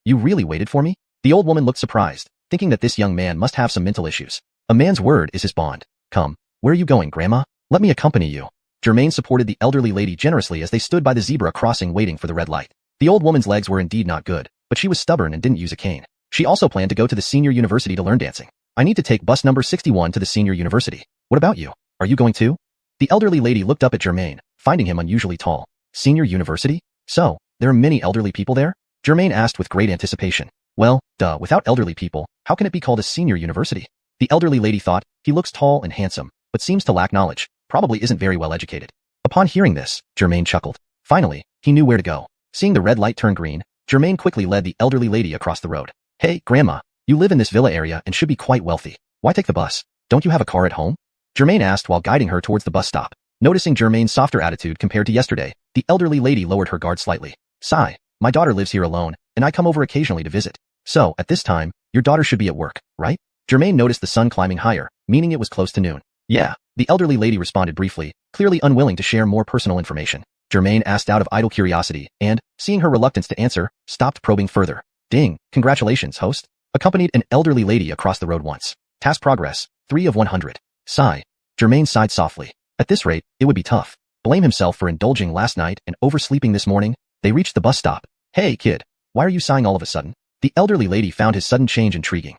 You really waited for me? The old woman looked surprised, thinking that this young man must have some mental issues. A man's word is his bond. Come, where are you going, Grandma? Let me accompany you. Germain supported the elderly lady generously as they stood by the zebra crossing waiting for the red light. The old woman's legs were indeed not good, but she was stubborn and didn't use a cane. She also planned to go to the senior university to learn dancing. I need to take bus number 61 to the senior university. What about you? Are you going too? The elderly lady looked up at Germain, finding him unusually tall. Senior university? So, there are many elderly people there? Germain asked with great anticipation. Well, duh, without elderly people, how can it be called a senior university? The elderly lady thought, he looks tall and handsome, but seems to lack knowledge, probably isn't very well educated. Upon hearing this, Germain chuckled. Finally, he knew where to go. Seeing the red light turn green, Germain quickly led the elderly lady across the road. Hey, Grandma, you live in this villa area and should be quite wealthy. Why take the bus? Don't you have a car at home? Germain asked while guiding her towards the bus stop. Noticing Germain's softer attitude compared to yesterday, the elderly lady lowered her guard slightly. Sigh, my daughter lives here alone, and I come over occasionally to visit. So, at this time, your daughter should be at work, right? Germain noticed the sun climbing higher, meaning it was close to noon. Yeah, the elderly lady responded briefly, clearly unwilling to share more personal information. Germain asked out of idle curiosity, and, seeing her reluctance to answer, stopped probing further. Ding, congratulations, host. Accompanied an elderly lady across the road once. Task progress, 3 of 100. Sigh. Germain sighed softly. At this rate, it would be tough. Blame himself for indulging last night and oversleeping this morning. They reached the bus stop. Hey, kid, why are you sighing all of a sudden? The elderly lady found his sudden change intriguing.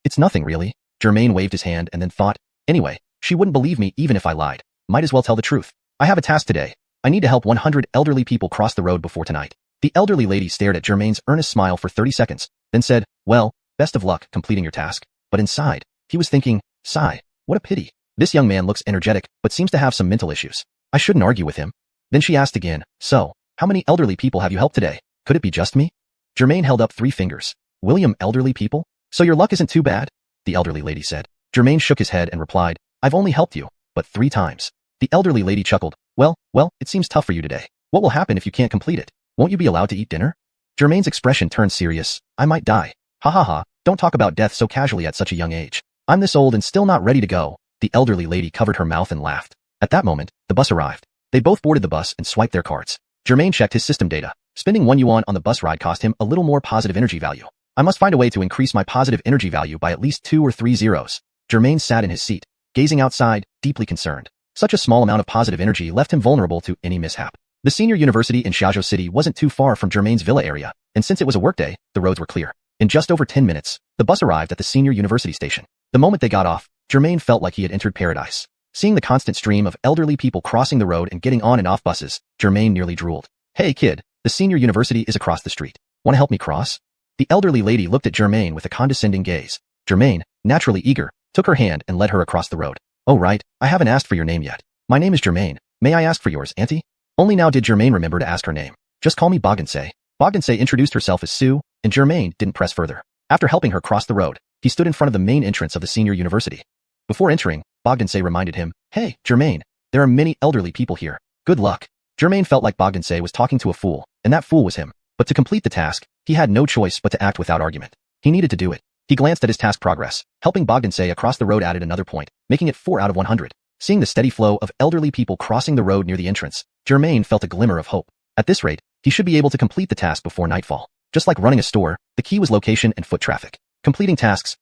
It's nothing really. Germain waved his hand and then thought, anyway, she wouldn't believe me even if I lied. Might as well tell the truth. I have a task today. I need to help 100 elderly people cross the road before tonight. The elderly lady stared at Germain's earnest smile for 30 seconds, then said, well, best of luck completing your task. But inside, he was thinking, sigh, what a pity. This young man looks energetic, but seems to have some mental issues. I shouldn't argue with him. Then she asked again, so, how many elderly people have you helped today? Could it be just me? Germain held up 3 fingers. William, elderly people? So your luck isn't too bad? The elderly lady said. Germain shook his head and replied, I've only helped you, but 3 times. The elderly lady chuckled. Well, it seems tough for you today. What will happen if you can't complete it? Won't you be allowed to eat dinner? Germain's expression turned serious. I might die. Ha ha ha, don't talk about death so casually at such a young age. I'm this old and still not ready to go. The elderly lady covered her mouth and laughed. At that moment, the bus arrived. They both boarded the bus and swiped their cards. Germain checked his system data. Spending 1 yuan on the bus ride cost him a little more positive energy value. I must find a way to increase my positive energy value by at least 2 or 3 zeros. Germain sat in his seat, gazing outside, deeply concerned. Such a small amount of positive energy left him vulnerable to any mishap. The senior university in Xiaozhou City wasn't too far from Germain's villa area, and since it was a workday, the roads were clear. In just over 10 minutes, the bus arrived at the senior university station. The moment they got off, Germain felt like he had entered paradise. Seeing the constant stream of elderly people crossing the road and getting on and off buses, Germain nearly drooled. Hey kid, the senior university is across the street. Want to help me cross? The elderly lady looked at Germain with a condescending gaze. Germain, naturally eager, took her hand and led her across the road. Oh right, I haven't asked for your name yet. My name is Germain. May I ask for yours, auntie? Only now did Germain remember to ask her name. Just call me Bogdansay. Bogdansay introduced herself as Sue, and Germain didn't press further. After helping her cross the road, he stood in front of the main entrance of the senior university. Before entering, Bogdansay reminded him, Hey, Germain, there are many elderly people here. Good luck. Germain felt like Bogdansay was talking to a fool, and that fool was him. But to complete the task, he had no choice but to act without argument. He needed to do it. He glanced at his task progress. Helping Bogdansay across the road added another point, making it 4 out of 100. Seeing the steady flow of elderly people crossing the road near the entrance, Germain felt a glimmer of hope. At this rate, he should be able to complete the task before nightfall. Just like running a store, the key was location and foot traffic. Completing tasks,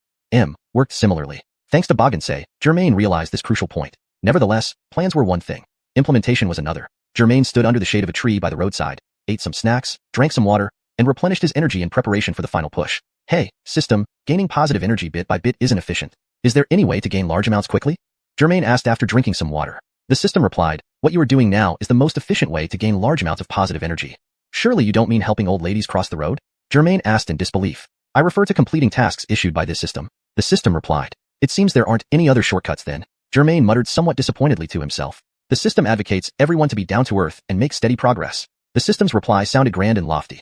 worked similarly. Thanks to Bogdansay, Germain realized this crucial point. Nevertheless, plans were one thing. Implementation was another. Germain stood under the shade of a tree by the roadside, ate some snacks, drank some water, and replenished his energy in preparation for the final push. Hey, system, gaining positive energy bit by bit isn't efficient. Is there any way to gain large amounts quickly? Germain asked after drinking some water. The system replied, What you are doing now is the most efficient way to gain large amounts of positive energy. Surely you don't mean helping old ladies cross the road? Germain asked in disbelief. I refer to completing tasks issued by this system. The system replied. It seems there aren't any other shortcuts then. Germain muttered somewhat disappointedly to himself. The system advocates everyone to be down to earth and make steady progress. The system's reply sounded grand and lofty.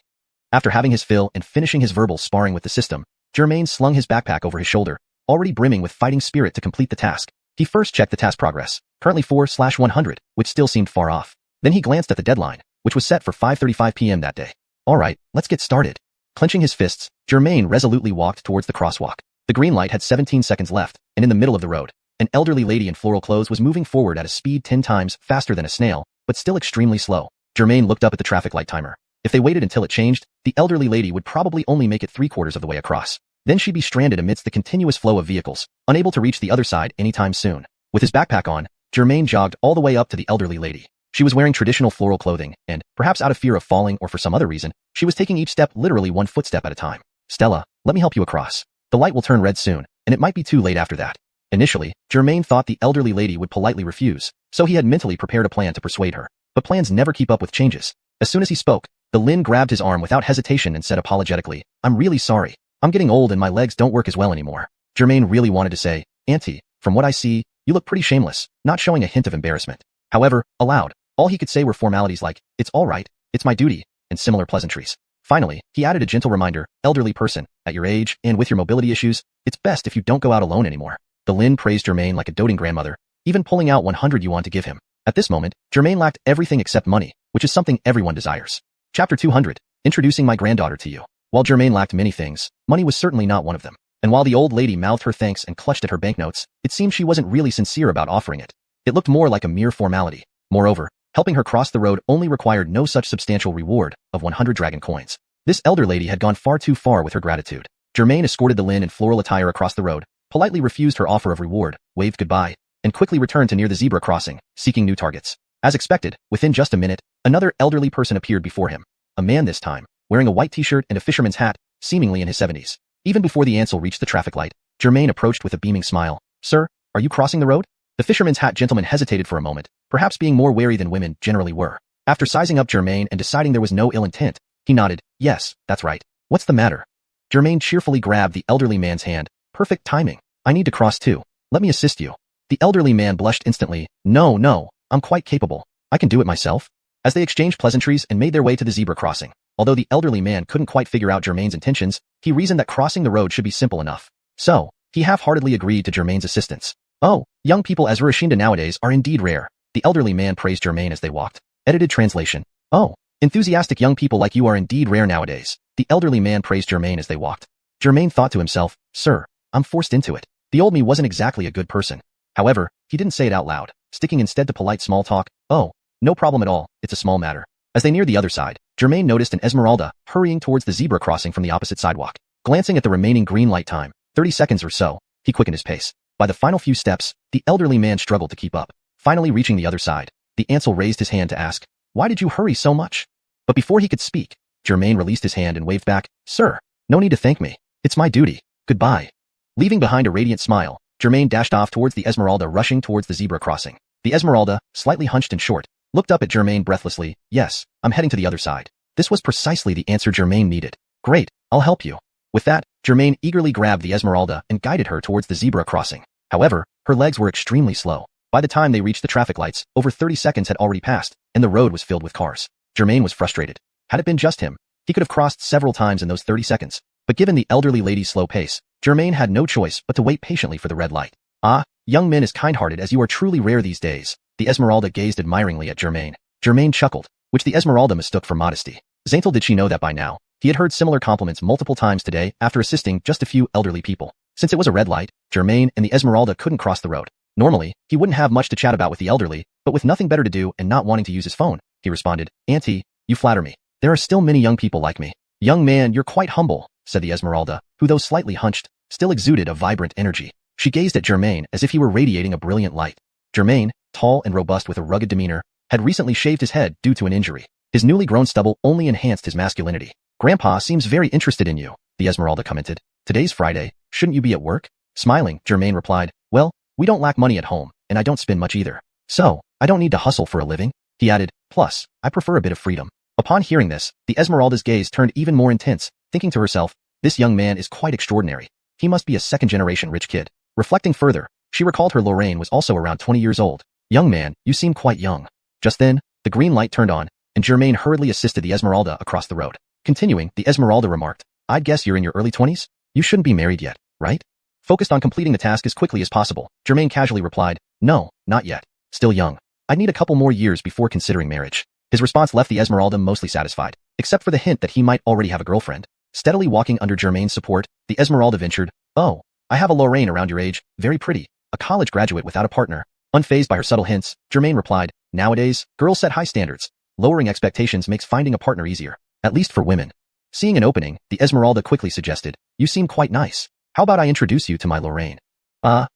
After having his fill and finishing his verbal sparring with the system, Germain slung his backpack over his shoulder, already brimming with fighting spirit to complete the task. He first checked the task progress, currently 4/100, which still seemed far off. Then he glanced at the deadline, which was set for 5:35 p.m. that day. Alright, let's get started. Clenching his fists, Germain resolutely walked towards the crosswalk. The green light had 17 seconds left, and in the middle of the road, an elderly lady in floral clothes was moving forward at a speed 10 times faster than a snail, but still extremely slow. Germain looked up at the traffic light timer. If they waited until it changed, the elderly lady would probably only make it 3/4 of the way across. Then she'd be stranded amidst the continuous flow of vehicles, unable to reach the other side anytime soon. With his backpack on, Germain jogged all the way up to the elderly lady. She was wearing traditional floral clothing, and, perhaps out of fear of falling or for some other reason, she was taking each step literally one footstep at a time. Stella, let me help you across. The light will turn red soon, and it might be too late after that. Initially, Germain thought the elderly lady would politely refuse, so he had mentally prepared a plan to persuade her. But plans never keep up with changes. As soon as he spoke, the Lin grabbed his arm without hesitation and said apologetically, I'm really sorry. I'm getting old and my legs don't work as well anymore. Germain really wanted to say, Auntie, from what I see, you look pretty shameless, not showing a hint of embarrassment. However, aloud, all he could say were formalities like, it's all right, it's my duty, and similar pleasantries. Finally, he added a gentle reminder, elderly person, at your age and with your mobility issues, it's best if you don't go out alone anymore. The Lin praised Germain like a doting grandmother, even pulling out 100 yuan to give him. At this moment, Germain lacked everything except money, which is something everyone desires. Chapter 200, Introducing my granddaughter to you. While Germain lacked many things, money was certainly not one of them. And while the old lady mouthed her thanks and clutched at her banknotes, it seemed she wasn't really sincere about offering it. It looked more like a mere formality. Moreover, helping her cross the road only required no such substantial reward of 100 dragon coins. This elder lady had gone far too far with her gratitude. Germain escorted the Lin in floral attire across the road, politely refused her offer of reward, waved goodbye, and quickly returned to near the zebra crossing, seeking new targets. As expected, within just a minute, another elderly person appeared before him. A man this time, wearing a white t-shirt and a fisherman's hat, seemingly in his 70s. Even before the Ansel reached the traffic light, Germain approached with a beaming smile. Sir, are you crossing the road? The fisherman's hat gentleman hesitated for a moment, perhaps being more wary than women generally were. After sizing up Germain and deciding there was no ill intent, he nodded. Yes, that's right. What's the matter? Germain cheerfully grabbed the elderly man's hand. Perfect timing. I need to cross too. Let me assist you. The elderly man blushed instantly. No, I'm quite capable. I can do it myself. As they exchanged pleasantries and made their way to the zebra crossing, although the elderly man couldn't quite figure out Germain's intentions, he reasoned that crossing the road should be simple enough. So, he half-heartedly agreed to Germain's assistance. Oh, young people as Rushinda nowadays are indeed rare. The elderly man praised Germain as they walked. Edited translation. Oh, enthusiastic young people like you are indeed rare nowadays. The elderly man praised Germain as they walked. Germain thought to himself, Sir, I'm forced into it. The old me wasn't exactly a good person. However, he didn't say it out loud, sticking instead to polite small talk. Oh, no problem at all, it's a small matter. As they neared the other side, Germain noticed an Esmeralda hurrying towards the zebra crossing from the opposite sidewalk. Glancing at the remaining green light time, 30 seconds or so, he quickened his pace. By the final few steps, the elderly man struggled to keep up. Finally reaching the other side, the Ansel raised his hand to ask, Why did you hurry so much? But before he could speak, Germain released his hand and waved back, Sir, no need to thank me. It's my duty. Goodbye. Leaving behind a radiant smile, Germain dashed off towards the Esmeralda rushing towards the zebra crossing. The Esmeralda, slightly hunched and short, looked up at Germain breathlessly. Yes, I'm heading to the other side. This was precisely the answer Germain needed. Great, I'll help you. With that, Germain eagerly grabbed the Esmeralda and guided her towards the zebra crossing. However, her legs were extremely slow. By the time they reached the traffic lights, over 30 seconds had already passed, and the road was filled with cars. Germain was frustrated. Had it been just him, he could have crossed several times in those 30 seconds. But given the elderly lady's slow pace, Germain had no choice but to wait patiently for the red light. Ah, young men as kind-hearted as you are truly rare these days. The Esmeralda gazed admiringly at Germain. Germain chuckled, which the Esmeralda mistook for modesty. Zaintel did she know that by now? He had heard similar compliments multiple times today after assisting just a few elderly people. Since it was a red light, Germain and the Esmeralda couldn't cross the road. Normally, he wouldn't have much to chat about with the elderly, but with nothing better to do and not wanting to use his phone, he responded, Auntie, you flatter me. There are still many young people like me. Young man, you're quite humble, said the Esmeralda, who though slightly hunched, still exuded a vibrant energy. She gazed at Germain as if he were radiating a brilliant light. Germain, tall and robust with a rugged demeanor, had recently shaved his head due to an injury. His newly grown stubble only enhanced his masculinity. Grandpa seems very interested in you, the Esmeralda commented. Today's Friday, shouldn't you be at work? Smiling, Germain replied, Well, we don't lack money at home, and I don't spend much either. So, I don't need to hustle for a living, he added, plus, I prefer a bit of freedom. Upon hearing this, the Esmeralda's gaze turned even more intense, thinking to herself, this young man is quite extraordinary. He must be a second-generation rich kid. Reflecting further, she recalled her Lorraine was also around 20 years old. Young man, you seem quite young. Just then, the green light turned on, and Germain hurriedly assisted the Esmeralda across the road. Continuing, the Esmeralda remarked, I'd guess you're in your early 20s? You shouldn't be married yet, right? Focused on completing the task as quickly as possible, Germain casually replied, no, not yet. Still young. I'd need a couple more years before considering marriage. His response left the Esmeralda mostly satisfied, except for the hint that he might already have a girlfriend. Steadily walking under Germain's support, the Esmeralda ventured, oh, I have a Lorraine around your age, very pretty, a college graduate without a partner. Unfazed by her subtle hints, Germain replied, nowadays, girls set high standards. Lowering expectations makes finding a partner easier, at least for women. Seeing an opening, the Esmeralda quickly suggested, you seem quite nice. How about I introduce you to my Lorraine?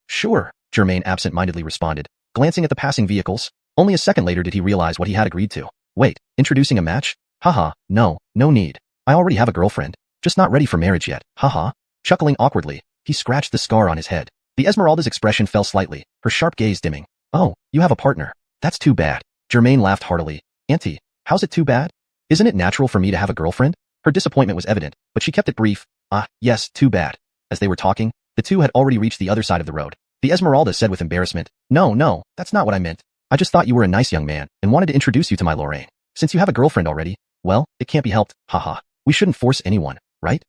Sure, Germain absent-mindedly responded, glancing at the passing vehicles. Only a second later did he realize what he had agreed to. Wait, introducing a match? Haha, no need. I already have a girlfriend, just not ready for marriage yet, haha. Chuckling awkwardly, he scratched the scar on his head. The Esmeralda's expression fell slightly, her sharp gaze dimming. Oh, you have a partner. That's too bad. Germain laughed heartily. Auntie, how's it too bad? Isn't it natural for me to have a girlfriend? Her disappointment was evident, but she kept it brief. Yes, too bad. As they were talking, the two had already reached the other side of the road. The Esmeralda said with embarrassment, No, that's not what I meant. I just thought you were a nice young man and wanted to introduce you to my Lorraine. Since you have a girlfriend already, well, it can't be helped, haha. We shouldn't force anyone, right?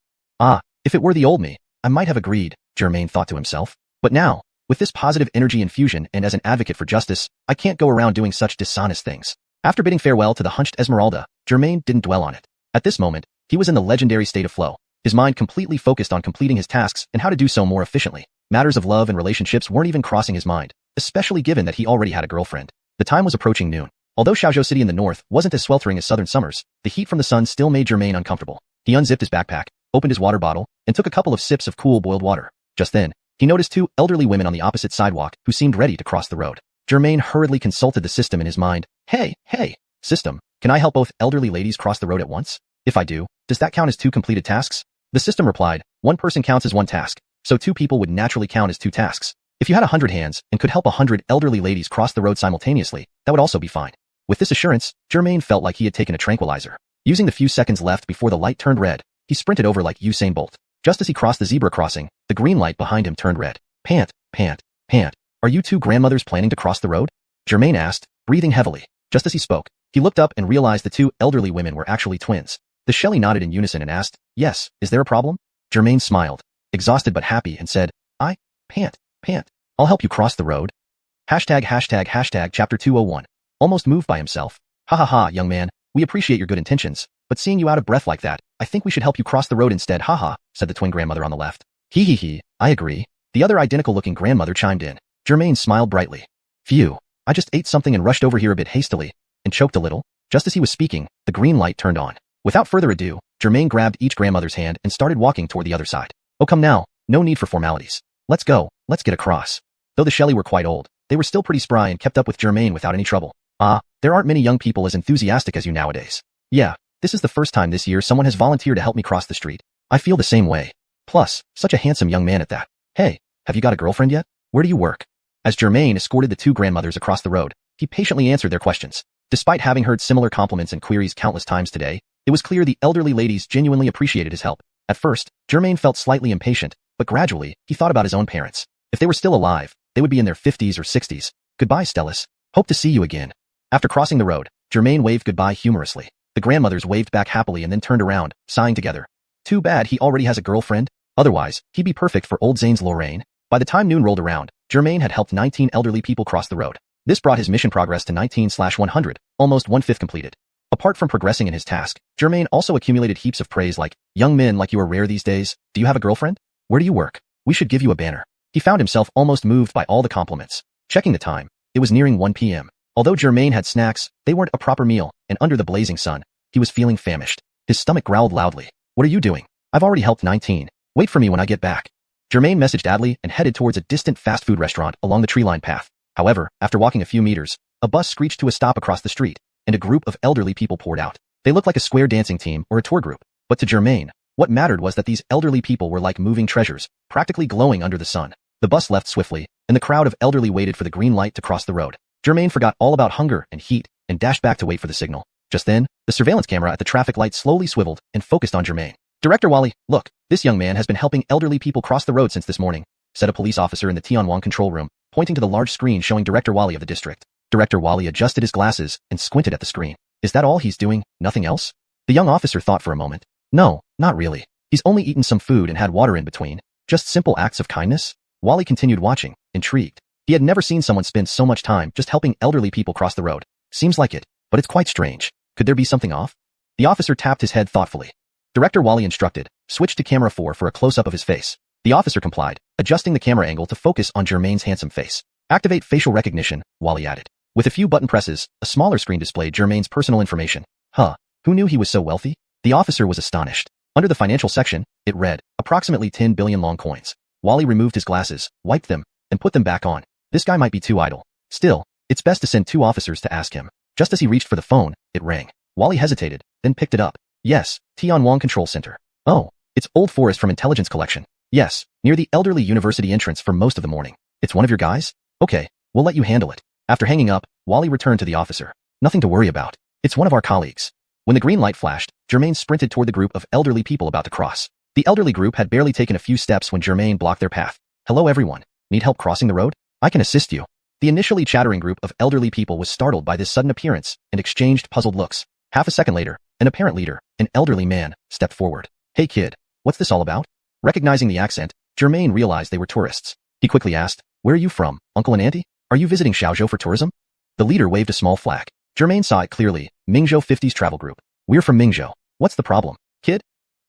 If it were the old me, I might have agreed, Germain thought to himself. But now, with this positive energy infusion and as an advocate for justice, I can't go around doing such dishonest things. After bidding farewell to the hunched Esmeralda, Germain didn't dwell on it. At this moment, he was in the legendary state of flow, his mind completely focused on completing his tasks and how to do so more efficiently. Matters of love and relationships weren't even crossing his mind, especially given that he already had a girlfriend. The time was approaching noon. Although Xiaozhou City in the north wasn't as sweltering as southern summers, the heat from the sun still made Germain uncomfortable. He unzipped his backpack, opened his water bottle, and took a couple of sips of cool boiled water. Just then, he noticed two elderly women on the opposite sidewalk who seemed ready to cross the road. Germain hurriedly consulted the system in his mind. Hey, system, can I help both elderly ladies cross the road at once? If I do, does that count as 2 completed tasks? The system replied, 1 person counts as 1 task, so 2 people would naturally count as 2 tasks. If you had 100 hands and could help 100 elderly ladies cross the road simultaneously, that would also be fine. With this assurance, Germain felt like he had taken a tranquilizer. Using the few seconds left before the light turned red, he sprinted over like Usain Bolt. Just as he crossed the zebra crossing, the green light behind him turned red. Pant. Are you 2 grandmothers planning to cross the road? Germain asked, breathing heavily. Just as he spoke, he looked up and realized the 2 elderly women were actually twins. The Shelley nodded in unison and asked, yes, is there a problem? Germain smiled, exhausted but happy, and said, pant. I'll help you cross the road. Hashtag chapter 201. Almost moved by himself. Ha, young man, we appreciate your good intentions, but seeing you out of breath like that, I think we should help you cross the road instead, haha, said the twin grandmother on the left. He, I agree. The other identical-looking grandmother chimed in. Germain smiled brightly. Phew, I just ate something and rushed over here a bit hastily, and choked a little. Just as he was speaking, the green light turned on. Without further ado, Germain grabbed each grandmother's hand and started walking toward the other side. Oh come now, no need for formalities. Let's go, let's get across. Though the Shelley were quite old, they were still pretty spry and kept up with Germain without any trouble. There aren't many young people as enthusiastic as you nowadays. Yeah, this is the first time this year someone has volunteered to help me cross the street. I feel the same way. Plus, such a handsome young man at that. Hey, have you got a girlfriend yet? Where do you work? As Germain escorted the 2 grandmothers across the road, he patiently answered their questions. Despite having heard similar compliments and queries countless times today, it was clear the elderly ladies genuinely appreciated his help. At first, Germain felt slightly impatient, but gradually, he thought about his own parents. If they were still alive, they would be in their 50s or 60s. Goodbye, Stellis. Hope to see you again. After crossing the road, Germain waved goodbye humorously. The grandmothers waved back happily and then turned around, sighing together. Too bad he already has a girlfriend. Otherwise, he'd be perfect for old Zane's Lorraine. By the time noon rolled around, Germain had helped 19 elderly people cross the road. This brought his mission progress to 19/100, almost 1/5 completed. Apart from progressing in his task, Germain also accumulated heaps of praise like, young men like you are rare these days. Do you have a girlfriend? Where do you work? We should give you a banner. He found himself almost moved by all the compliments. Checking the time, it was nearing 1 p.m. Although Germain had snacks, they weren't a proper meal, and under the blazing sun, he was feeling famished. His stomach growled loudly. What are you doing? I've already helped 19. Wait for me when I get back. Germain messaged Adley and headed towards a distant fast food restaurant along the tree-lined path. However, after walking a few meters, a bus screeched to a stop across the street, and a group of elderly people poured out. They looked like a square dancing team or a tour group. But to Germain, what mattered was that these elderly people were like moving treasures, practically glowing under the sun. The bus left swiftly, and the crowd of elderly waited for the green light to cross the road. Germain forgot all about hunger and heat and dashed back to wait for the signal. Just then, the surveillance camera at the traffic light slowly swiveled and focused on Germain. Director Wally, look, this young man has been helping elderly people cross the road since this morning, said a police officer in the xuanhuan control room, pointing to the large screen showing Director Wally of the district. Director Wally adjusted his glasses and squinted at the screen. Is that all he's doing? Nothing else? The young officer thought for a moment. No, not really. He's only eaten some food and had water in between. Just simple acts of kindness? Wally continued watching, intrigued. He had never seen someone spend so much time just helping elderly people cross the road. Seems like it, but it's quite strange. Could there be something off? The officer tapped his head thoughtfully. Director Wally instructed, switch to camera 4 for a close-up of his face. The officer complied, adjusting the camera angle to focus on Germain's handsome face. Activate facial recognition, Wally added. With a few button presses, a smaller screen displayed Germain's personal information. Huh, who knew he was so wealthy? The officer was astonished. Under the financial section, it read, approximately 10 billion long coins. Wally removed his glasses, wiped them, and put them back on. This guy might be too idle. Still, it's best to send 2 officers to ask him. Just as he reached for the phone, it rang. Wally hesitated, then picked it up. Yes, Tianwang Control Center. Oh, it's Old Forest from Intelligence Collection. Yes, near the elderly university entrance for most of the morning. It's one of your guys? Okay, we'll let you handle it. After hanging up, Wally returned to the officer. Nothing to worry about. It's one of our colleagues. When the green light flashed, Germain sprinted toward the group of elderly people about to cross. The elderly group had barely taken a few steps when Germain blocked their path. Hello everyone. Need help crossing the road? I can assist you. The initially chattering group of elderly people was startled by this sudden appearance and exchanged puzzled looks. Half a second later, an apparent leader, an elderly man, stepped forward. Hey kid, what's this all about? Recognizing the accent, Germain realized they were tourists. He quickly asked, where are you from, uncle and auntie? Are you visiting Xiaozhou for tourism? The leader waved a small flag. Germain saw it clearly, Mingzhou 50's travel group. We're from Mingzhou. What's the problem, kid?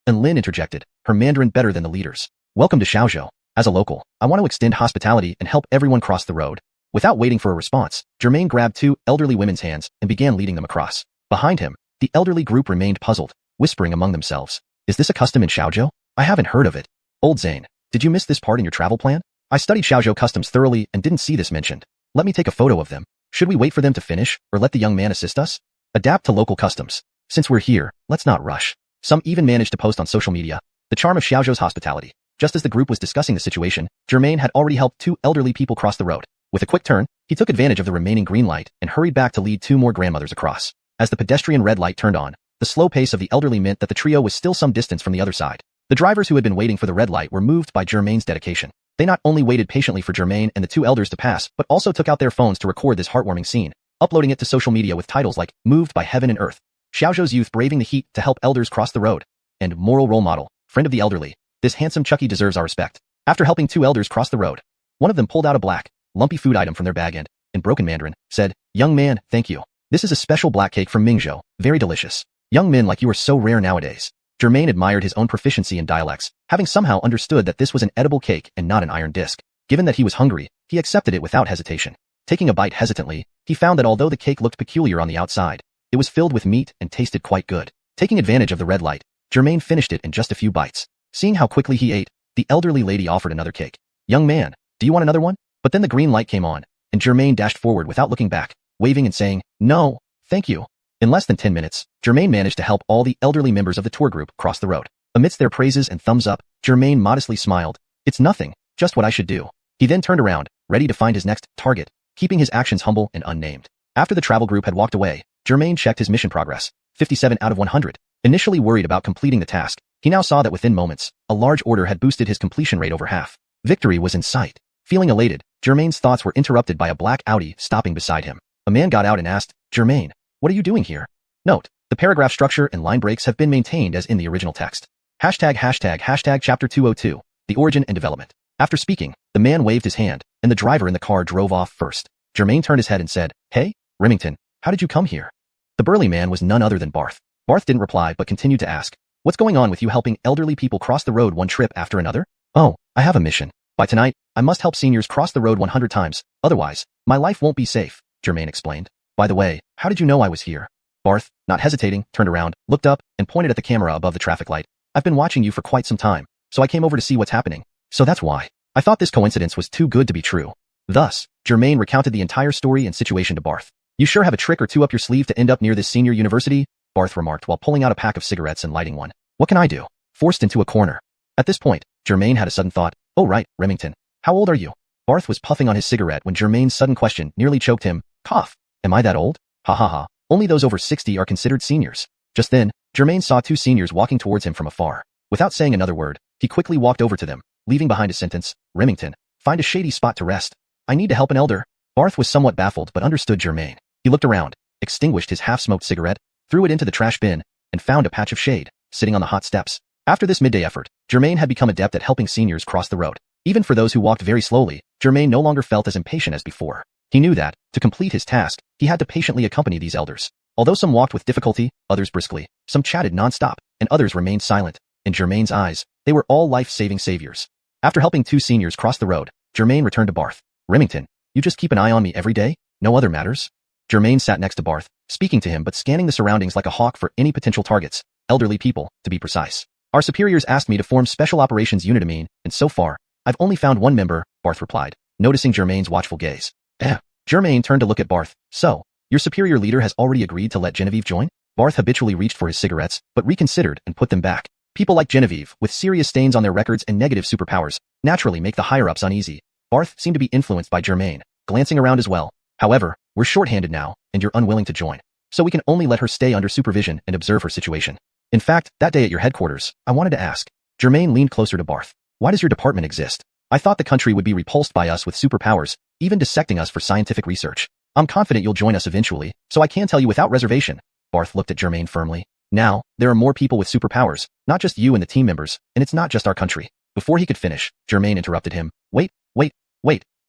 And Lin interjected, her Mandarin better than the leaders. Welcome to Xiaozhou. As a local, I want to extend hospitality and help everyone cross the road. Without waiting for a response, Germain grabbed 2 elderly women's hands and began leading them across. Behind him, the elderly group remained puzzled, whispering among themselves. Is this a custom in Xiaozhou? I haven't heard of it. Old Zane, did you miss this part in your travel plan? I studied Xiaozhou customs thoroughly and didn't see this mentioned. Let me take a photo of them. Should we wait for them to finish, or let the young man assist us? Adapt to local customs. Since we're here, let's not rush. Some even managed to post on social media. The charm of Xiaozhou's hospitality. Just as the group was discussing the situation, Germain had already helped 2 elderly people cross the road. With a quick turn, he took advantage of the remaining green light and hurried back to lead 2 more grandmothers across. As the pedestrian red light turned on, the slow pace of the elderly meant that the trio was still some distance from the other side. The drivers who had been waiting for the red light were moved by Germain's dedication. They not only waited patiently for Germain and the 2 elders to pass, but also took out their phones to record this heartwarming scene, uploading it to social media with titles like Moved by Heaven and Earth, Xiaozhou's youth braving the heat to help elders cross the road, and Moral Role Model, Friend of the Elderly. This handsome Chucky deserves our respect. After helping 2 elders cross the road, one of them pulled out a black, lumpy food item from their bag and, in broken Mandarin, said, Young man, thank you. This is a special black cake from Mingzhou, very delicious. Young men like you are so rare nowadays. Germain admired his own proficiency in dialects, having somehow understood that this was an edible cake and not an iron disc. Given that he was hungry, he accepted it without hesitation. Taking a bite hesitantly, he found that although the cake looked peculiar on the outside, it was filled with meat and tasted quite good. Taking advantage of the red light, Germain finished it in just a few bites. Seeing how quickly he ate, the elderly lady offered another cake. Young man, do you want another one? But then the green light came on, and Germain dashed forward without looking back, waving and saying, No, thank you. In less than 10 minutes, Germain managed to help all the elderly members of the tour group cross the road. Amidst their praises and thumbs up, Germain modestly smiled. It's nothing, just what I should do. He then turned around, ready to find his next target, keeping his actions humble and unnamed. After the travel group had walked away, Germain checked his mission progress, 57 out of 100. Initially worried about completing the task, he now saw that within moments, a large order had boosted his completion rate over half. Victory was in sight. Feeling elated, Germain's thoughts were interrupted by a black Audi stopping beside him. A man got out and asked, Germain, what are you doing here? Note, the paragraph structure and line breaks have been maintained as in the original text. Hashtag chapter 202, the origin and development. After speaking, the man waved his hand, and the driver in the car drove off first. Germain turned his head and said, Hey, Remington, how did you come here? The burly man was none other than Barth. Barth didn't reply but continued to ask, What's going on with you helping elderly people cross the road one trip after another? Oh, I have a mission. By tonight, I must help seniors cross the road 100 times, otherwise, my life won't be safe, Germain explained. By the way, how did you know I was here? Barth, not hesitating, turned around, looked up, and pointed at the camera above the traffic light. I've been watching you for quite some time, so I came over to see what's happening. So that's why. I thought this coincidence was too good to be true. Thus, Germain recounted the entire story and situation to Barth. You sure have a trick or two up your sleeve to end up near this senior university, Barth remarked while pulling out a pack of cigarettes and lighting one. What can I do? Forced into a corner. At this point, Germain had a sudden thought. Oh right, Remington. How old are you? Barth was puffing on his cigarette when Germain's sudden question nearly choked him. Cough. Am I that old? Ha ha ha. Only those over 60 are considered seniors. Just then, Germain saw two seniors walking towards him from afar. Without saying another word, he quickly walked over to them, leaving behind a sentence, Remington, find a shady spot to rest. I need to help an elder. Barth was somewhat baffled but understood Germain. He looked around, extinguished his half-smoked cigarette, threw it into the trash bin, and found a patch of shade, sitting on the hot steps. After this midday effort, Germain had become adept at helping seniors cross the road. Even for those who walked very slowly, Germain no longer felt as impatient as before. He knew that, to complete his task, he had to patiently accompany these elders. Although some walked with difficulty, others briskly, some chatted non-stop, and others remained silent. In Germain's eyes, they were all life-saving saviors. After helping two seniors cross the road, Germain returned to Barth. Remington, you just keep an eye on me every day? No other matters? Germain sat next to Barth, speaking to him but scanning the surroundings like a hawk for any potential targets, elderly people, to be precise. Our superiors asked me to form Special Operations Unit Amine, and so far, I've only found one member, Barth replied, noticing Germain's watchful gaze. Germain turned to look at Barth. So, your superior leader has already agreed to let Genevieve join? Barth habitually reached for his cigarettes, but reconsidered and put them back. People like Genevieve, with serious stains on their records and negative superpowers, naturally make the higher-ups uneasy. Barth seemed to be influenced by Germain, glancing around as well. However, we're short-handed now, and you're unwilling to join. So we can only let her stay under supervision and observe her situation. In fact, that day at your headquarters, I wanted to ask. Germain leaned closer to Barth. Why does your department exist? I thought the country would be repulsed by us with superpowers, even dissecting us for scientific research. I'm confident you'll join us eventually, so I can tell you without reservation. Barth looked at Germain firmly. Now, there are more people with superpowers, not just you and the team members, and it's not just our country. Before he could finish, Germain interrupted him. Wait,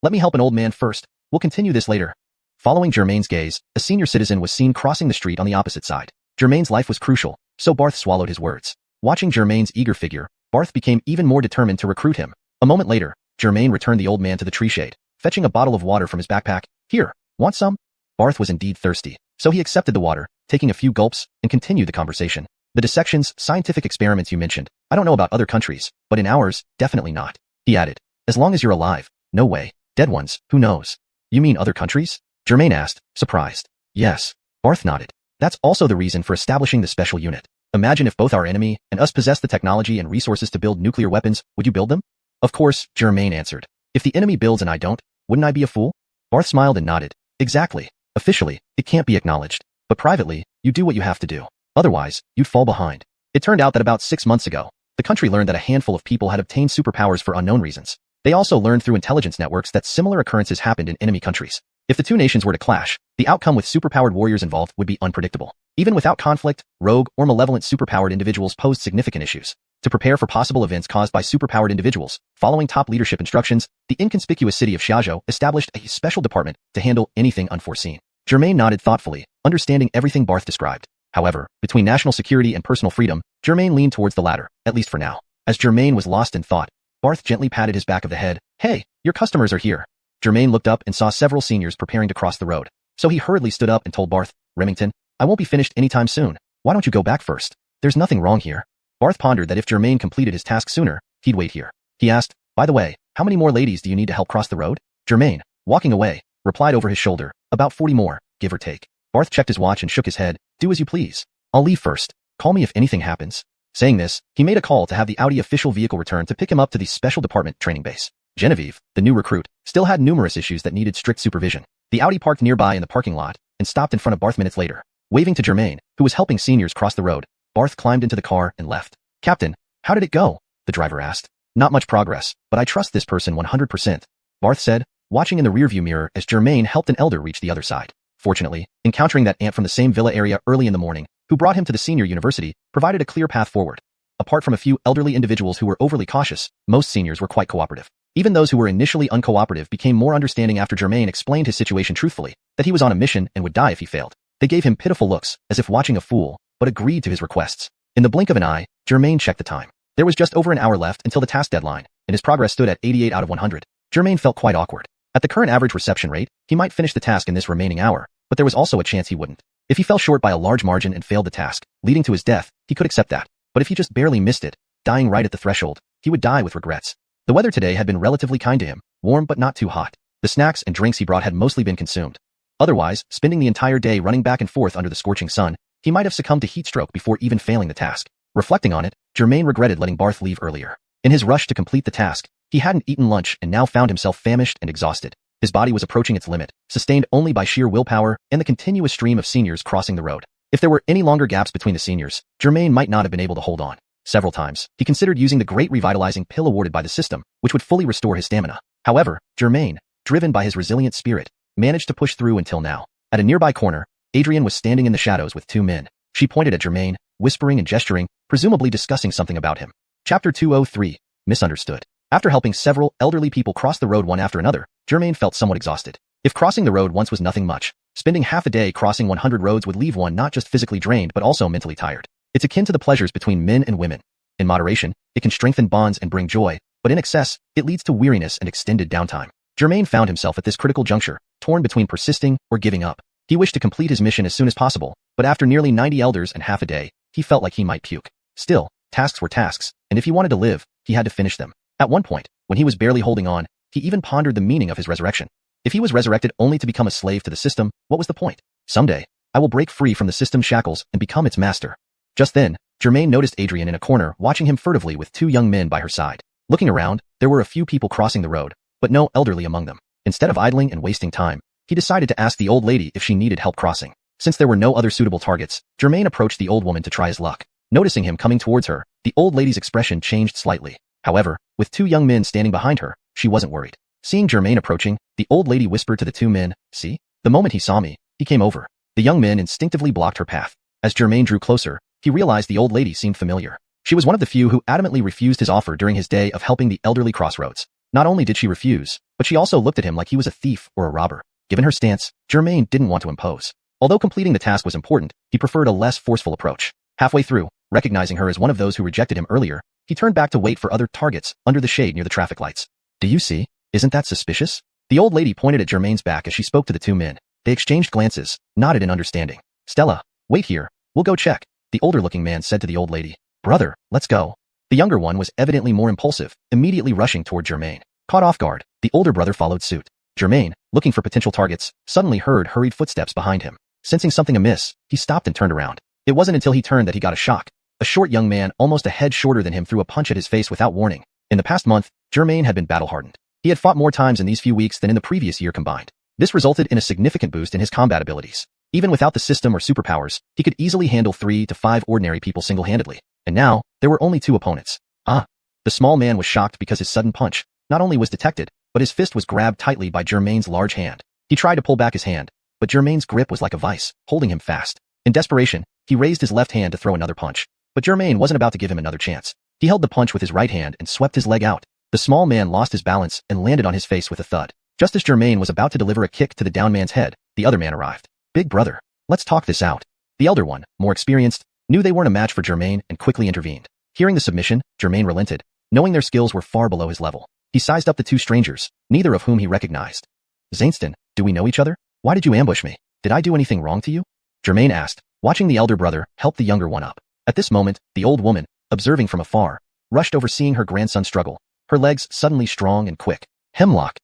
let me help an old man first. We'll continue this later. Following Germain's gaze, a senior citizen was seen crossing the street on the opposite side. Germain's life was crucial, so Barth swallowed his words. Watching Germain's eager figure, Barth became even more determined to recruit him. A moment later, Germain returned the old man to the tree shade, fetching a bottle of water from his backpack. Here, want some? Barth was indeed thirsty, so he accepted the water, taking a few gulps, and continued the conversation. The dissections, scientific experiments you mentioned, I don't know about other countries, but in ours, definitely not. He added, as long as you're alive, no way. Dead ones, who knows? You mean other countries? Germain asked, surprised. Yes. Barth nodded. That's also the reason for establishing the special unit. Imagine if both our enemy and us possessed the technology and resources to build nuclear weapons, would you build them? Of course, Germain answered. If the enemy builds and I don't, wouldn't I be a fool? Barth smiled and nodded. Exactly. Officially, it can't be acknowledged. But privately, you do what you have to do. Otherwise, you'd fall behind. It turned out that about 6 months ago, the country learned that a handful of people had obtained superpowers for unknown reasons. They also learned through intelligence networks that similar occurrences happened in enemy countries. If the two nations were to clash, the outcome with superpowered warriors involved would be unpredictable. Even without conflict, rogue or malevolent superpowered individuals posed significant issues. To prepare for possible events caused by superpowered individuals, following top leadership instructions, the inconspicuous city of Xiaozhou established a special department to handle anything unforeseen. Germain nodded thoughtfully, understanding everything Barth described. However, between national security and personal freedom, Germain leaned towards the latter, at least for now. As Germain was lost in thought, Barth gently patted his back of the head. Hey, your customers are here. Germain looked up and saw several seniors preparing to cross the road. So he hurriedly stood up and told Barth, Remington, I won't be finished anytime soon. Why don't you go back first? There's nothing wrong here. Barth pondered that if Germain completed his task sooner, he'd wait here. He asked, by the way, how many more ladies do you need to help cross the road? Germain, walking away, replied over his shoulder, about 40 more, give or take. Barth checked his watch and shook his head. Do as you please. I'll leave first. Call me if anything happens. Saying this, he made a call to have the Audi official vehicle return to pick him up to the special department training base. Genevieve, the new recruit, still had numerous issues that needed strict supervision. The Audi parked nearby in the parking lot and stopped in front of Barth minutes later. Waving to Germain, who was helping seniors cross the road, Barth climbed into the car and left. Captain, how did it go? The driver asked. Not much progress, but I trust this person 100%. Barth said, watching in the rearview mirror as Germain helped an elder reach the other side. Fortunately, encountering that aunt from the same villa area early in the morning, who brought him to the senior university, provided a clear path forward. Apart from a few elderly individuals who were overly cautious, most seniors were quite cooperative. Even those who were initially uncooperative became more understanding after Germain explained his situation truthfully, that he was on a mission and would die if he failed. They gave him pitiful looks, as if watching a fool, but agreed to his requests. In the blink of an eye, Germain checked the time. There was just over an hour left until the task deadline, and his progress stood at 88 out of 100. Germain felt quite awkward. At the current average reception rate, he might finish the task in this remaining hour, but there was also a chance he wouldn't. If he fell short by a large margin and failed the task, leading to his death, he could accept that. But if he just barely missed it, dying right at the threshold, he would die with regrets. The weather today had been relatively kind to him, warm but not too hot. The snacks and drinks he brought had mostly been consumed. Otherwise, spending the entire day running back and forth under the scorching sun, he might have succumbed to heat stroke before even failing the task. Reflecting on it, Germain regretted letting Barth leave earlier. In his rush to complete the task, he hadn't eaten lunch and now found himself famished and exhausted. His body was approaching its limit, sustained only by sheer willpower and the continuous stream of seniors crossing the road. If there were any longer gaps between the seniors, Germain might not have been able to hold on. Several times, he considered using the great revitalizing pill awarded by the system, which would fully restore his stamina. However, Germain, driven by his resilient spirit, managed to push through until now. At a nearby corner, Adrian was standing in the shadows with two men. She pointed at Germain, whispering and gesturing, presumably discussing something about him. Chapter 203, Misunderstood. After helping several elderly people cross the road one after another, Germain felt somewhat exhausted. If crossing the road once was nothing much, spending half a day crossing 100 roads would leave one not just physically drained but also mentally tired. It's akin to the pleasures between men and women. In moderation, it can strengthen bonds and bring joy, but in excess, it leads to weariness and extended downtime. Germain found himself at this critical juncture, torn between persisting or giving up. He wished to complete his mission as soon as possible, but after nearly 90 elders and half a day, he felt like he might puke. Still, tasks were tasks, and if he wanted to live, he had to finish them. At one point, when he was barely holding on, he even pondered the meaning of his resurrection. If he was resurrected only to become a slave to the system, what was the point? Someday, I will break free from the system's shackles and become its master. Just then, Germain noticed Adrian in a corner watching him furtively with two young men by her side. Looking around, there were a few people crossing the road, but no elderly among them. Instead of idling and wasting time, he decided to ask the old lady if she needed help crossing. Since there were no other suitable targets, Germain approached the old woman to try his luck. Noticing him coming towards her, the old lady's expression changed slightly. However, with two young men standing behind her, she wasn't worried. Seeing Germain approaching, the old lady whispered to the two men, "See? The moment he saw me, he came over." The young men instinctively blocked her path. As Germain drew closer, he realized the old lady seemed familiar. She was one of the few who adamantly refused his offer during his day of helping the elderly crossroads. Not only did she refuse, but she also looked at him like he was a thief or a robber. Given her stance, Germain didn't want to impose. Although completing the task was important, he preferred a less forceful approach. Halfway through, recognizing her as one of those who rejected him earlier, he turned back to wait for other targets under the shade near the traffic lights. "Do you see? Isn't that suspicious?" The old lady pointed at Germain's back as she spoke to the two men. They exchanged glances, nodded in understanding. "Stella, wait here. We'll go check," the older-looking man said to the old lady. "Brother, let's go." The younger one was evidently more impulsive, immediately rushing toward Germain. Caught off guard, the older brother followed suit. Germain, looking for potential targets, suddenly heard hurried footsteps behind him. Sensing something amiss, he stopped and turned around. It wasn't until he turned that he got a shock. A short young man, almost a head shorter than him, threw a punch at his face without warning. In the past month, Germain had been battle-hardened. He had fought more times in these few weeks than in the previous year combined. This resulted in a significant boost in his combat abilities. Even without the system or superpowers, he could easily handle 3 to 5 ordinary people single-handedly. And now, there were only 2 opponents. The small man was shocked because his sudden punch not only was detected, but his fist was grabbed tightly by Germain's large hand. He tried to pull back his hand, but Germain's grip was like a vice, holding him fast. In desperation, he raised his left hand to throw another punch. But Germain wasn't about to give him another chance. He held the punch with his right hand and swept his leg out. The small man lost his balance and landed on his face with a thud. Just as Germain was about to deliver a kick to the down man's head, the other man arrived. "Big brother, let's talk this out." The elder one, more experienced, knew they weren't a match for Germain and quickly intervened. Hearing the submission, Germain relented, knowing their skills were far below his level. He sized up the 2 strangers, neither of whom he recognized. "Zainston, do we know each other? Why did you ambush me? Did I do anything wrong to you?" Germain asked, watching the elder brother help the younger one up. At this moment, the old woman, observing from afar, rushed over seeing her grandson struggle, her legs suddenly strong and quick. Hemlock,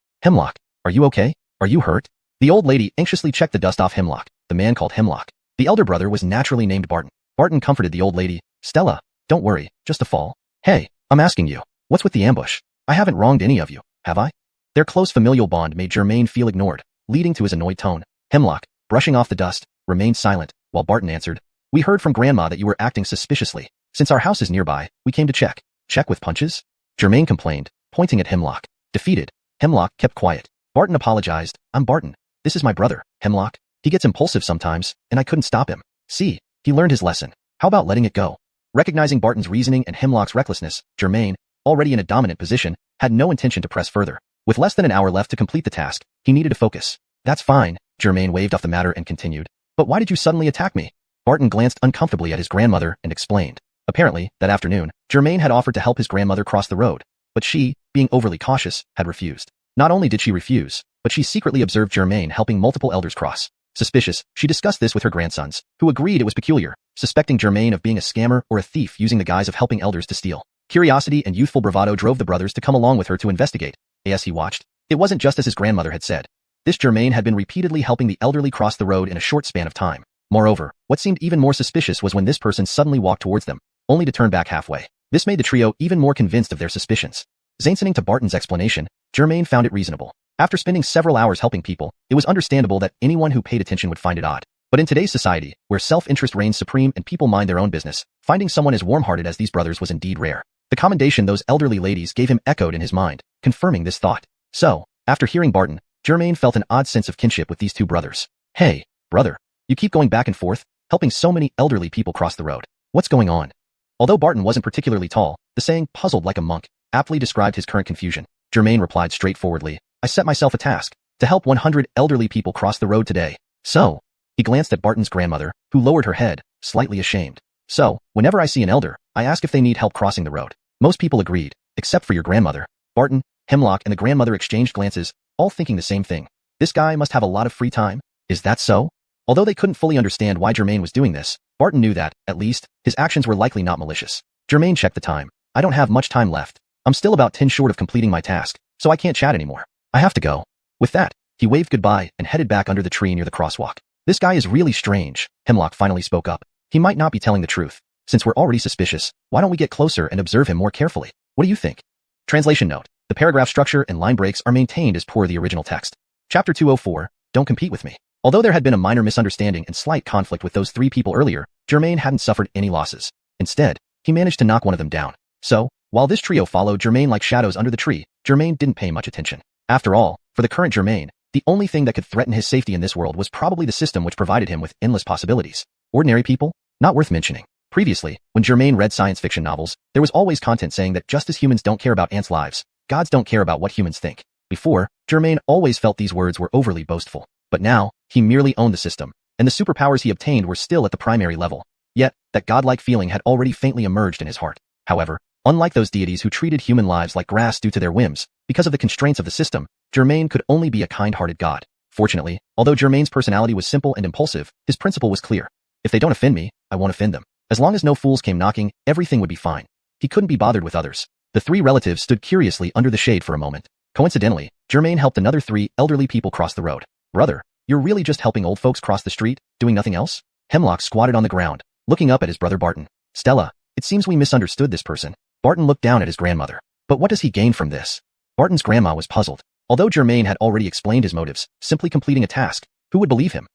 are you okay? Are you hurt?" The old lady anxiously checked the dust off Hemlock, the man called Hemlock. The elder brother was naturally named Barton. Barton comforted the old lady. "Stella, don't worry, just a fall." "Hey, I'm asking you, what's with the ambush? I haven't wronged any of you, have I?" Their close familial bond made Germain feel ignored, leading to his annoyed tone. Hemlock, brushing off the dust, remained silent, while Barton answered, "We heard from Grandma that you were acting suspiciously. Since our house is nearby, we came to check." "Check with punches?" Germain complained, pointing at Hemlock. Defeated, Hemlock kept quiet. Barton apologized. "I'm Barton. This is my brother, Hemlock. He gets impulsive sometimes, and I couldn't stop him. See, he learned his lesson. How about letting it go?" Recognizing Barton's reasoning and Hemlock's recklessness, Germain, already in a dominant position, had no intention to press further. With less than an hour left to complete the task, he needed to focus. "That's fine," Germain waved off the matter and continued. "But why did you suddenly attack me?" Barton glanced uncomfortably at his grandmother and explained. Apparently, that afternoon, Germain had offered to help his grandmother cross the road, but she, being overly cautious, had refused. Not only did she refuse, but she secretly observed Germain helping multiple elders cross. Suspicious, she discussed this with her grandsons, who agreed it was peculiar, suspecting Germain of being a scammer or a thief using the guise of helping elders to steal. Curiosity and youthful bravado drove the brothers to come along with her to investigate. As he watched, it wasn't just as his grandmother had said. This Germain had been repeatedly helping the elderly cross the road in a short span of time. Moreover, what seemed even more suspicious was when this person suddenly walked towards them, only to turn back halfway. This made the trio even more convinced of their suspicions. Listening to Barton's explanation, Germain found it reasonable. After spending several hours helping people, it was understandable that anyone who paid attention would find it odd. But in today's society, where self-interest reigns supreme and people mind their own business, finding someone as warm-hearted as these brothers was indeed rare. The commendation those elderly ladies gave him echoed in his mind, confirming this thought. So, after hearing Barton, Germain felt an odd sense of kinship with these two brothers. Hey, brother, you keep going back and forth, helping so many elderly people cross the road. What's going on? Although Barton wasn't particularly tall, the saying, puzzled like a monk, aptly described his current confusion. Germain replied straightforwardly, I set myself a task, to help 100 elderly people cross the road today. So, he glanced at Barton's grandmother, who lowered her head, slightly ashamed. So, whenever I see an elder, I ask if they need help crossing the road. Most people agreed, except for your grandmother. Barton, Hemlock, and the grandmother exchanged glances, all thinking the same thing. This guy must have a lot of free time. Is that so? Although they couldn't fully understand why Germain was doing this, Barton knew that, at least, his actions were likely not malicious. Germain checked the time. I don't have much time left. I'm still about 10 short of completing my task, so I can't chat anymore. I have to go. With that, he waved goodbye and headed back under the tree near the crosswalk. This guy is really strange, Hemlock finally spoke up. He might not be telling the truth. Since we're already suspicious, why don't we get closer and observe him more carefully? What do you think? Translation note. The paragraph structure and line breaks are maintained as per the original text. Chapter 204, Don't Compete With Me. Although there had been a minor misunderstanding and slight conflict with those three people earlier, Germain hadn't suffered any losses. Instead, he managed to knock one of them down. So, while this trio followed Germain like shadows under the tree, Germain didn't pay much attention. After all, for the current Germain, the only thing that could threaten his safety in this world was probably the system which provided him with endless possibilities. Ordinary people? Not worth mentioning. Previously, when Germain read science fiction novels, there was always content saying that just as humans don't care about ants' lives, gods don't care about what humans think. Before, Germain always felt these words were overly boastful. But now, he merely owned the system, and the superpowers he obtained were still at the primary level. Yet, that godlike feeling had already faintly emerged in his heart. However, unlike those deities who treated human lives like grass due to their whims, because of the constraints of the system, Germain could only be a kind-hearted god. Fortunately, although Germain's personality was simple and impulsive, his principle was clear. If they don't offend me, I won't offend them. As long as no fools came knocking, everything would be fine. He couldn't be bothered with others. The three relatives stood curiously under the shade for a moment. Coincidentally, Germain helped another 3 elderly people cross the road. Brother, you're really just helping old folks cross the street, doing nothing else? Hemlock squatted on the ground, looking up at his brother Barton. Stella, it seems we misunderstood this person. Barton looked down at his grandmother. But what does he gain from this? Barton's grandma was puzzled. Although Germain had already explained his motives, simply completing a task, who would believe him?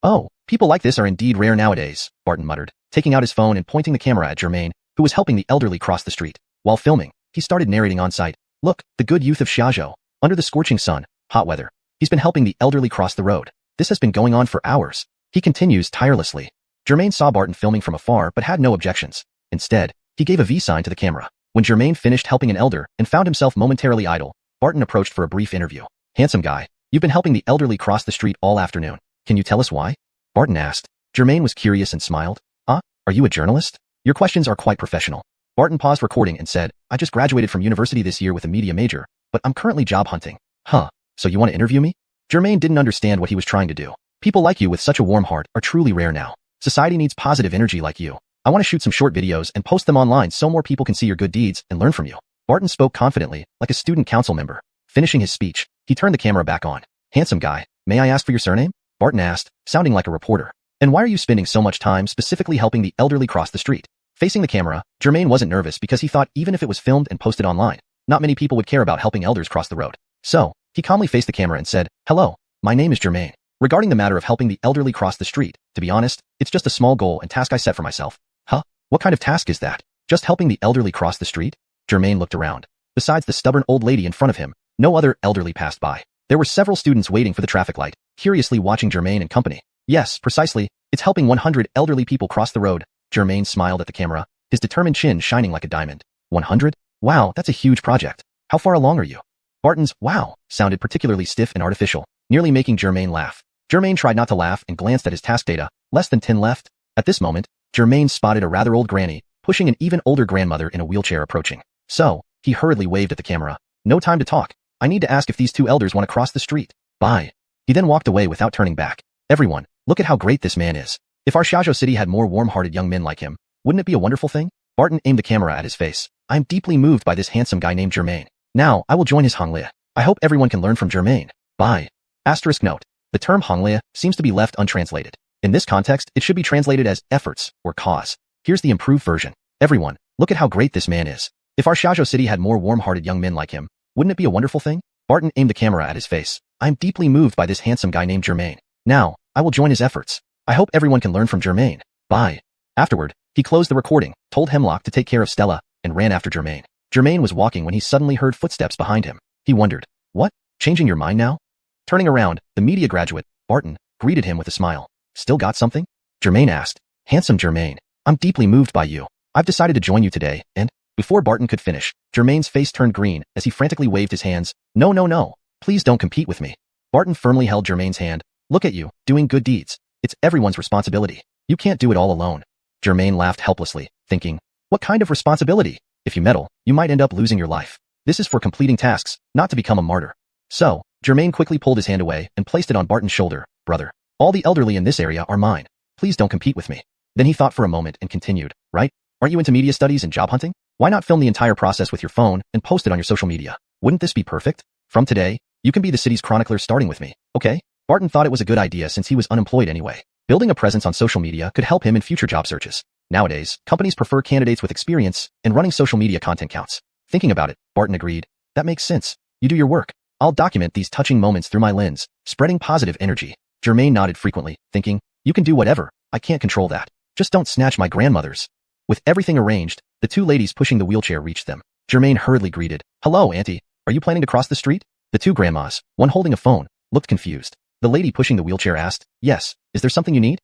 Oh, people like this are indeed rare nowadays, Barton muttered, taking out his phone and pointing the camera at Germain, who was helping the elderly cross the street. While filming, he started narrating on site. Look, the good youth of Xiaozhou, under the scorching sun, hot weather. He's been helping the elderly cross the road. This has been going on for hours. He continues tirelessly. Germain saw Barton filming from afar but had no objections. Instead, he gave a V sign to the camera. When Germain finished helping an elder and found himself momentarily idle, Barton approached for a brief interview. Handsome guy, you've been helping the elderly cross the street all afternoon. Can you tell us why? Barton asked. Germain was curious and smiled. Are you a journalist? Your questions are quite professional. Barton paused recording and said, I just graduated from university this year with a media major, but I'm currently job hunting. Huh, so you want to interview me? Germain didn't understand what he was trying to do. People like you with such a warm heart are truly rare now. Society needs positive energy like you. I want to shoot some short videos and post them online so more people can see your good deeds and learn from you. Barton spoke confidently, like a student council member. Finishing his speech, he turned the camera back on. Handsome guy, may I ask for your surname? Barton asked, sounding like a reporter. And why are you spending so much time specifically helping the elderly cross the street? Facing the camera, Germain wasn't nervous because he thought even if it was filmed and posted online, not many people would care about helping elders cross the road. So, he calmly faced the camera and said, Hello, my name is Germain. Regarding the matter of helping the elderly cross the street, to be honest, it's just a small goal and task I set for myself. Huh? What kind of task is that? Just helping the elderly cross the street? Germain looked around. Besides the stubborn old lady in front of him, no other elderly passed by. There were several students waiting for the traffic light, curiously watching Germain and company. Yes, precisely, it's helping 100 elderly people cross the road. Germain smiled at the camera, his determined chin shining like a diamond. 100? Wow, that's a huge project. How far along are you? Barton's wow sounded particularly stiff and artificial, nearly making Germain laugh. Germain tried not to laugh and glanced at his task data, less than 10 left. At this moment, Germain spotted a rather old granny, pushing an even older grandmother in a wheelchair approaching. So, he hurriedly waved at the camera. No time to talk. I need to ask if these 2 elders want to cross the street. Bye. He then walked away without turning back. Everyone, look at how great this man is. If our Xiaozhou city had more warm-hearted young men like him, wouldn't it be a wonderful thing? Barton aimed the camera at his face. I am deeply moved by this handsome guy named Germain. Now, I will join his Honglia. I hope everyone can learn from Germain. Bye. Asterisk note. The term Honglia seems to be left untranslated. In this context, it should be translated as efforts or cause. Here's the improved version. Everyone, look at how great this man is. If our Xiaozhou city had more warm-hearted young men like him, wouldn't it be a wonderful thing? Barton aimed the camera at his face. I'm deeply moved by this handsome guy named Germain. Now, I will join his efforts. I hope everyone can learn from Germain. Bye. Afterward, he closed the recording, told Hemlock to take care of Stella, and ran after Germain. Germain was walking when he suddenly heard footsteps behind him. He wondered, what? Changing your mind now? Turning around, the media graduate, Barton, greeted him with a smile. Still got something? Germain asked. Handsome Germain, I'm deeply moved by you. I've decided to join you today, and before Barton could finish, Germain's face turned green as he frantically waved his hands. No, no, no. Please don't compete with me. Barton firmly held Germain's hand. Look at you, doing good deeds. It's everyone's responsibility. You can't do it all alone. Germain laughed helplessly, thinking, what kind of responsibility? If you meddle, you might end up losing your life. This is for completing tasks, not to become a martyr. So, Germain quickly pulled his hand away and placed it on Barton's shoulder. Brother, all the elderly in this area are mine. Please don't compete with me. Then he thought for a moment and continued, right? Aren't you into media studies and job hunting? Why not film the entire process with your phone and post it on your social media? Wouldn't this be perfect? From today, you can be the city's chronicler starting with me, okay? Barton thought it was a good idea since he was unemployed anyway. Building a presence on social media could help him in future job searches. Nowadays, companies prefer candidates with experience, and running social media content counts. Thinking about it, Barton agreed. That makes sense. You do your work. I'll document these touching moments through my lens, spreading positive energy. Germain nodded frequently, thinking, you can do whatever, I can't control that. Just don't snatch my grandmother's. With everything arranged, the two ladies pushing the wheelchair reached them. Germain hurriedly greeted. Hello, Auntie. Are you planning to cross the street? The two grandmas, one holding a phone, looked confused. The lady pushing the wheelchair asked, yes, is there something you need?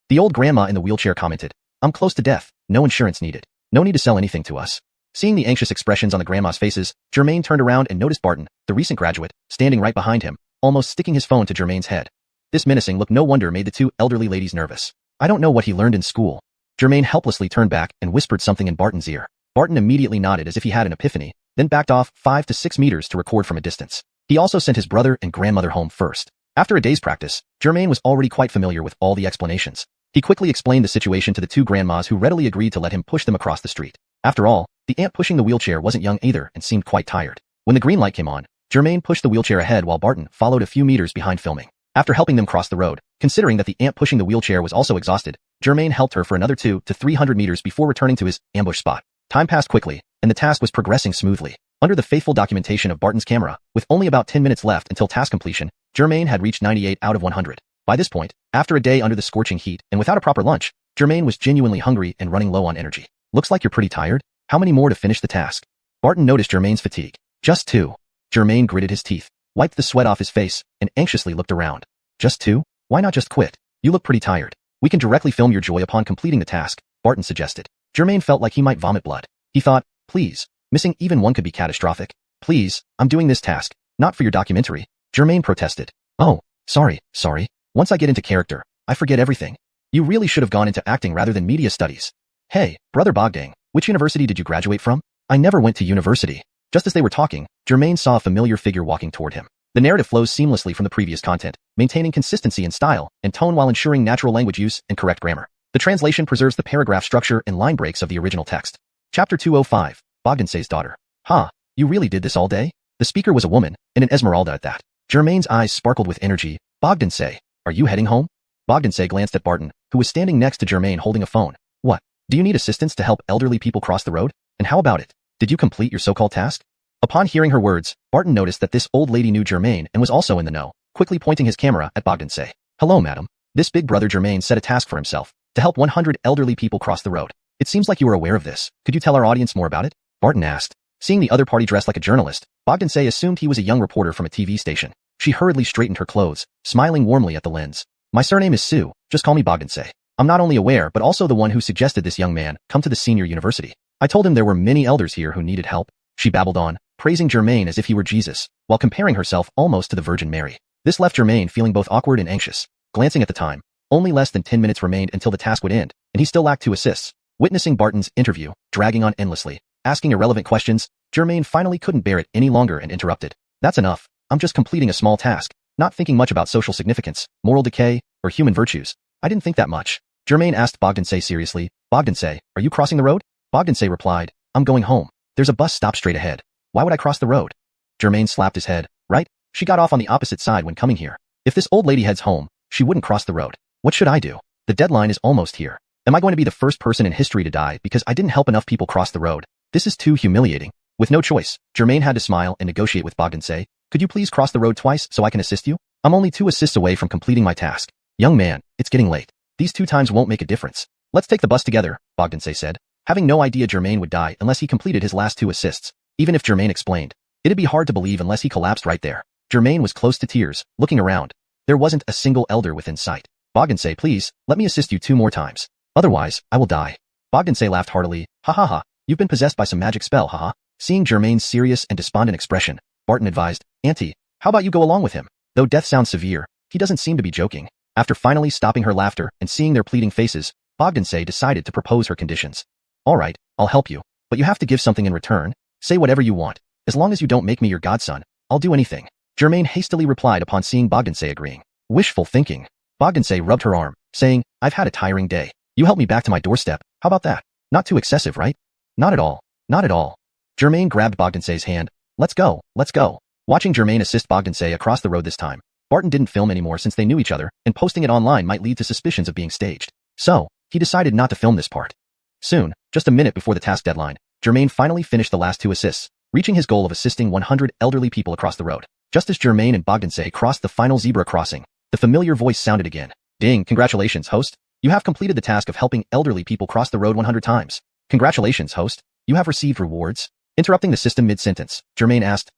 The old grandma in the wheelchair commented, I'm close to death, no insurance needed. No need to sell anything to us. Seeing the anxious expressions on the grandma's faces, Germain turned around and noticed Barton, the recent graduate, standing right behind him, almost sticking his phone to Germain's head. This menacing look no wonder made the two elderly ladies nervous. I don't know what he learned in school. Germain helplessly turned back and whispered something in Barton's ear. Barton immediately nodded as if he had an epiphany, then backed off 5 to 6 meters to record from a distance. He also sent his brother and grandmother home first. After a day's practice, Germain was already quite familiar with all the explanations. He quickly explained the situation to the two grandmas who readily agreed to let him push them across the street. After all, the aunt pushing the wheelchair wasn't young either and seemed quite tired. When the green light came on, Germain pushed the wheelchair ahead while Barton followed a few meters behind filming. After helping them cross the road, considering that the aunt pushing the wheelchair was also exhausted, Germain helped her for another 200 to 300 meters before returning to his ambush spot. Time passed quickly, and the task was progressing smoothly. Under the faithful documentation of Barton's camera, with only about 10 minutes left until task completion, Germain had reached 98 out of 100. By this point, after a day under the scorching heat and without a proper lunch, Germain was genuinely hungry and running low on energy. Looks like you're pretty tired. How many more to finish the task? Barton noticed Germain's fatigue. Just 2. Germain gritted his teeth, wiped the sweat off his face, and anxiously looked around. Just 2? Why not just quit? You look pretty tired. We can directly film your joy upon completing the task, Barton suggested. Germain felt like he might vomit blood. He thought, please, missing even one could be catastrophic. Please, I'm doing this task, not for your documentary. Germain protested. Oh, sorry. Once I get into character, I forget everything. You really should have gone into acting rather than media studies. Hey, Brother Bogdang, which university did you graduate from? I never went to university. Just as they were talking, Germain saw a familiar figure walking toward him. The narrative flows seamlessly from the previous content, maintaining consistency in style and tone while ensuring natural language use and correct grammar. The translation preserves the paragraph structure and line breaks of the original text. Chapter 205, Bogdansay's daughter. You really did this all day? The speaker was a woman, and an Esmeralda at that. Germain's eyes sparkled with energy. Bogdansay, are you heading home? Bogdansay glanced at Barton, who was standing next to Germain holding a phone. What? Do you need assistance to help elderly people cross the road? And how about it? Did you complete your so-called task? Upon hearing her words, Barton noticed that this old lady knew Germain and was also in the know, quickly pointing his camera at Bogdansay. Hello, madam. This big brother Germain set a task for himself, to help 100 elderly people cross the road. It seems like you were aware of this. Could you tell our audience more about it? Barton asked. Seeing the other party dressed like a journalist, Bogdansay assumed he was a young reporter from a TV station. She hurriedly straightened her clothes, smiling warmly at the lens. My surname is Sue, just call me Bogdansay. I'm not only aware but also the one who suggested this young man come to the senior university. I told him there were many elders here who needed help. She babbled on, praising Germain as if he were Jesus, while comparing herself almost to the Virgin Mary. This left Germain feeling both awkward and anxious. Glancing at the time, only less than 10 minutes remained until the task would end, and he still lacked 2 assists. Witnessing Barton's interview, dragging on endlessly, asking irrelevant questions, Germain finally couldn't bear it any longer and interrupted. That's enough. I'm just completing a small task, not thinking much about social significance, moral decay, or human virtues. I didn't think that much. Germain asked Bogdansay seriously, Bogdansay, are you crossing the road? Bogdansay replied, I'm going home. There's a bus stop straight ahead. Why would I cross the road? Germain slapped his head. Right? She got off on the opposite side when coming here. If this old lady heads home, she wouldn't cross the road. What should I do? The deadline is almost here. Am I going to be the first person in history to die because I didn't help enough people cross the road? This is too humiliating. With no choice, Germain had to smile and negotiate with Bogdansay. Could you please cross the road twice so I can assist you? I'm only 2 assists away from completing my task. Young man, it's getting late. These 2 times won't make a difference. Let's take the bus together, Bogdansay said, having no idea Germain would die unless he completed his last 2 assists. Even if Germain explained, it'd be hard to believe unless he collapsed right there. Germain was close to tears, looking around. There wasn't a single elder within sight. Bogdansay, please, let me assist you 2 more times. Otherwise, I will die. Bogdansay laughed heartily. Ha ha ha, you've been possessed by some magic spell, haha. Seeing Germain's serious and despondent expression, Barton advised, Auntie, how about you go along with him? Though death sounds severe, he doesn't seem to be joking. After finally stopping her laughter and seeing their pleading faces, Bogdansay decided to propose her conditions. All right, I'll help you, but you have to give something in return. Say whatever you want. As long as you don't make me your godson, I'll do anything. Germain hastily replied upon seeing Bogdansay agreeing. Wishful thinking. Bogdansay rubbed her arm, saying, I've had a tiring day. You help me back to my doorstep, how about that? Not too excessive, right? Not at all. Not at all. Germain grabbed Bogdansay's hand. Let's go, let's go. Watching Germain assist Bogdansay across the road this time, Barton didn't film anymore since they knew each other, and posting it online might lead to suspicions of being staged. So, he decided not to film this part. Soon, just a minute before the task deadline, Germain finally finished the last 2 assists, reaching his goal of assisting 100 elderly people across the road. Just as Germain and Bogdansay crossed the final zebra crossing, the familiar voice sounded again. Ding, congratulations, host. You have completed the task of helping elderly people cross the road 100 times. Congratulations, host. You have received rewards. Interrupting the system mid-sentence, Germain asked,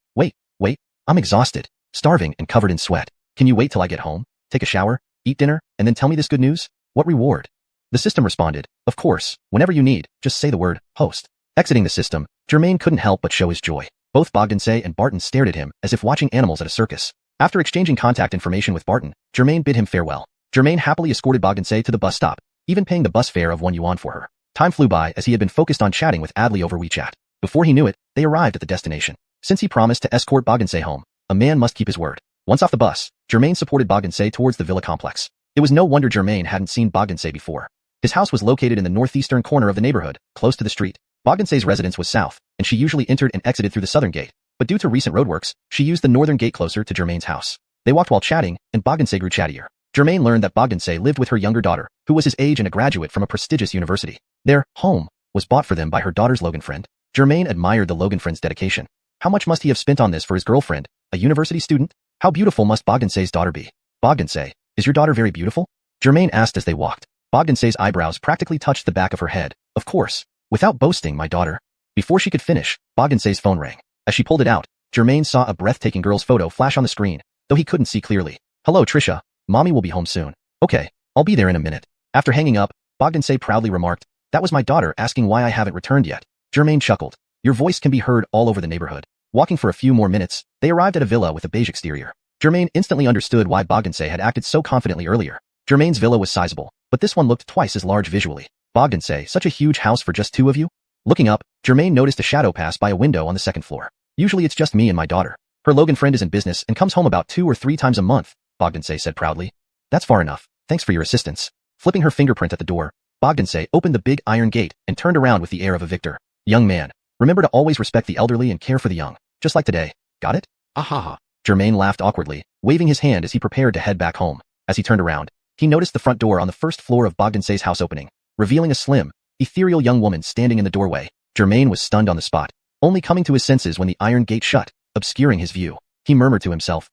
Wait, I'm exhausted, starving and covered in sweat. Can you wait till I get home, take a shower, eat dinner, and then tell me this good news? What reward? The system responded, of course, whenever you need, just say the word, host. Exiting the system, Germain couldn't help but show his joy. Both Bogdansay and Barton stared at him as if watching animals at a circus. After exchanging contact information with Barton, Germain bid him farewell. Germain happily escorted Bogdansay to the bus stop, even paying the bus fare of 1 yuan for her. Time flew by as he had been focused on chatting with Adley over WeChat. Before he knew it, they arrived at the destination. Since he promised to escort Bogdansay home, a man must keep his word. Once off the bus, Germain supported Bogdansay towards the villa complex. It was no wonder Germain hadn't seen Bogdansay before. His house was located in the northeastern corner of the neighborhood, close to the street. Bogdansay's residence was south, and she usually entered and exited through the southern gate. But due to recent roadworks, she used the northern gate closer to Germain's house. They walked while chatting, and Bogdansay grew chattier. Germain learned that Bogdansay lived with her younger daughter, who was his age and a graduate from a prestigious university. Their home was bought for them by her daughter's Logan friend. Germain admired the Logan friend's dedication. How much must he have spent on this for his girlfriend, a university student? How beautiful must Bogdansay's daughter be? Bogdansay, is your daughter very beautiful? Germain asked as they walked. Bogdansay's eyebrows practically touched the back of her head. Of course. Without boasting, my daughter. Before she could finish, Bogdansay's phone rang. As she pulled it out, Germain saw a breathtaking girl's photo flash on the screen, though he couldn't see clearly. Hello, Trisha. Mommy will be home soon. Okay, I'll be there in a minute. After hanging up, Bogdansay proudly remarked, that was my daughter asking why I haven't returned yet. Germain chuckled. Your voice can be heard all over the neighborhood. Walking for a few more minutes, they arrived at a villa with a beige exterior. Germain instantly understood why Bogdansay had acted so confidently earlier. Germain's villa was sizable, but this one looked twice as large visually. Bogdansay, such a huge house for just 2 of you? Looking up, Germain noticed a shadow pass by a window on the 2nd floor. Usually it's just me and my daughter. Her Logan friend is in business and comes home about 2 or 3 times a month, Bogdansay said proudly. That's far enough. Thanks for your assistance. Flipping her fingerprint at the door, Bogdansay opened the big iron gate and turned around with the air of a victor. Young man, remember to always respect the elderly and care for the young, just like today. Got it? Ahaha. Germain laughed awkwardly, waving his hand as he prepared to head back home. As he turned around, he noticed the front door on the 1st floor of Bogdansay's house opening, revealing a slim, ethereal young woman standing in the doorway. Germain was stunned on the spot, only coming to his senses when the iron gate shut, obscuring his view. He murmured to himself,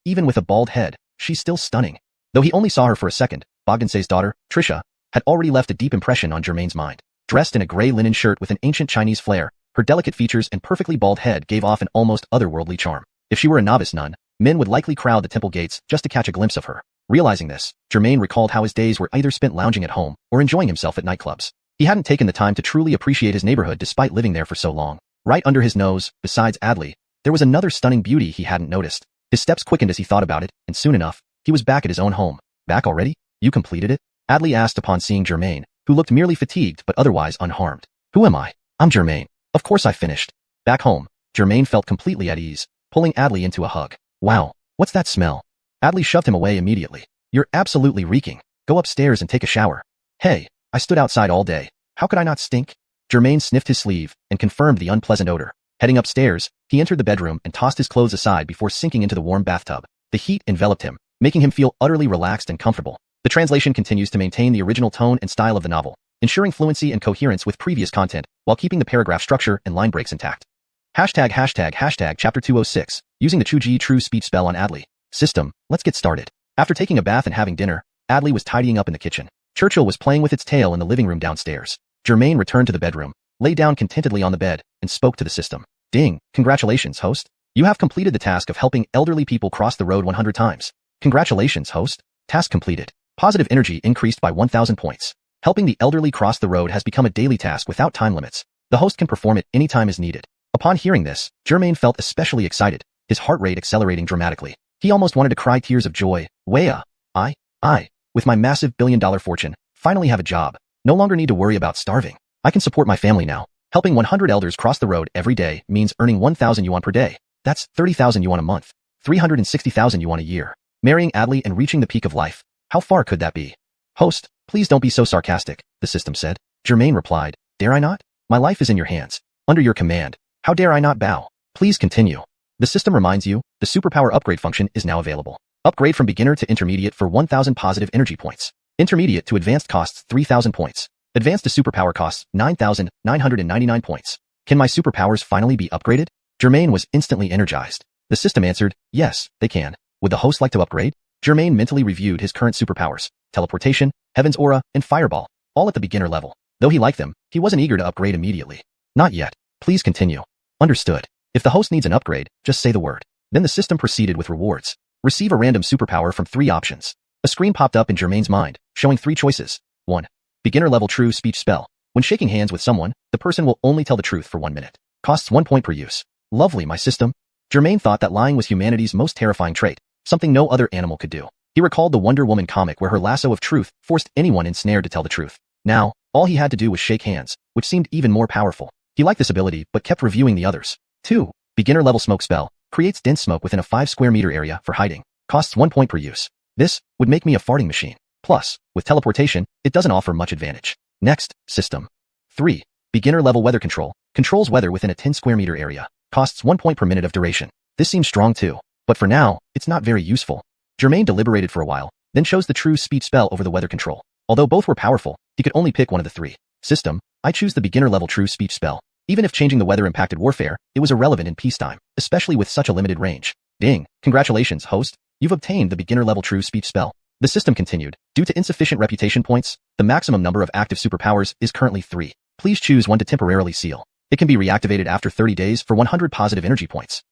even with a bald head, she's still stunning. Though he only saw her for a second, Bogdansay's daughter, Trisha, had already left a deep impression on Germain's mind. Dressed in a gray linen shirt with an ancient Chinese flair, her delicate features and perfectly bald head gave off an almost otherworldly charm. If she were a novice nun, men would likely crowd the temple gates just to catch a glimpse of her. Realizing this, Germain recalled how his days were either spent lounging at home or enjoying himself at nightclubs. He hadn't taken the time to truly appreciate his neighborhood despite living there for so long. Right under his nose, besides Adley, there was another stunning beauty he hadn't noticed. His steps quickened as he thought about it, and soon enough, he was back at his own home. Back already? You completed it? Adley asked upon seeing Germain, who looked merely fatigued but otherwise unharmed. Who am I? I'm Germain. Of course I finished. Back home, Germain felt completely at ease, pulling Adley into a hug. Wow, what's that smell? Adley shoved him away immediately. You're absolutely reeking. Go upstairs and take a shower. Hey, I stood outside all day. How could I not stink? Germain sniffed his sleeve and confirmed the unpleasant odor. Heading upstairs, he entered the bedroom and tossed his clothes aside before sinking into the warm bathtub. The heat enveloped him, making him feel utterly relaxed and comfortable. The translation continues to maintain the original tone and style of the novel, ensuring fluency and coherence with previous content while keeping the paragraph structure and line breaks intact. Chapter 206. Using the Chuji True Speech Spell on Adley. System, let's get started. After taking a bath and having dinner, Adley was tidying up in the kitchen. Churchill was playing with its tail in the living room downstairs. Germain returned to the bedroom, lay down contentedly on the bed, and spoke to the system. Ding, congratulations, host. You have completed the task of helping elderly people cross the road 100 times. Congratulations, host. Task completed. Positive energy increased by 1,000 points. Helping the elderly cross the road has become a daily task without time limits. The host can perform it any time as needed. Upon hearing this, Germain felt especially excited, his heart rate accelerating dramatically. He almost wanted to cry tears of joy. Wuxia, I, with my massive billion-dollar fortune, finally have a job. No longer need to worry about starving. I can support my family now. Helping 100 elders cross the road every day means earning 1,000 yuan per day. That's 30,000 yuan a month. 360,000 yuan a year. Marrying Adley and reaching the peak of life. How far could that be? Host, please don't be so sarcastic, the system said. Germain replied, dare I not? My life is in your hands. Under your command. How dare I not bow? Please continue. The system reminds you, the superpower upgrade function is now available. Upgrade from beginner to intermediate for 1,000 positive energy points. Intermediate to advanced costs 3,000 points. Advanced to superpower costs 9,999 points. Can my superpowers finally be upgraded? Germain was instantly energized. The system answered, yes, they can. Would the host like to upgrade? Germain mentally reviewed his current superpowers, teleportation, heaven's aura, and fireball, all at the beginner level. Though he liked them, he wasn't eager to upgrade immediately. Not yet. Please continue. Understood. If the host needs an upgrade, just say the word. Then the system proceeded with rewards. Receive a random superpower from 3 options. A screen popped up in Germain's mind, showing 3 choices. 1. Beginner level true speech spell. When shaking hands with someone, the person will only tell the truth for 1 minute. Costs 1 point per use. Lovely, my system. Germain thought that lying was humanity's most terrifying trait, something no other animal could do. He recalled the Wonder Woman comic where her lasso of truth forced anyone ensnared to tell the truth. Now, all he had to do was shake hands, which seemed even more powerful. He liked this ability but kept reviewing the others. 2. Beginner level smoke spell. Creates dense smoke within a 5 square meter area for hiding. Costs 1 point per use. This would make me a farting machine. Plus, with teleportation, it doesn't offer much advantage. Next, system. 3. Beginner level weather control. Controls weather within a 10 square meter area. Costs 1 point per minute of duration. This seems strong too. But for now, it's not very useful. Germain deliberated for a while, then chose the true speech spell over the weather control. Although both were powerful, he could only pick one of the 3. System, I choose the beginner level true speech spell. Even if changing the weather impacted warfare, it was irrelevant in peacetime, especially with such a limited range. Ding, congratulations, host. You've obtained the beginner level true speech spell. The system continued. Due to insufficient reputation points, the maximum number of active superpowers is currently 3. Please choose one to temporarily seal. It can be reactivated after 30 days for 100 positive energy points.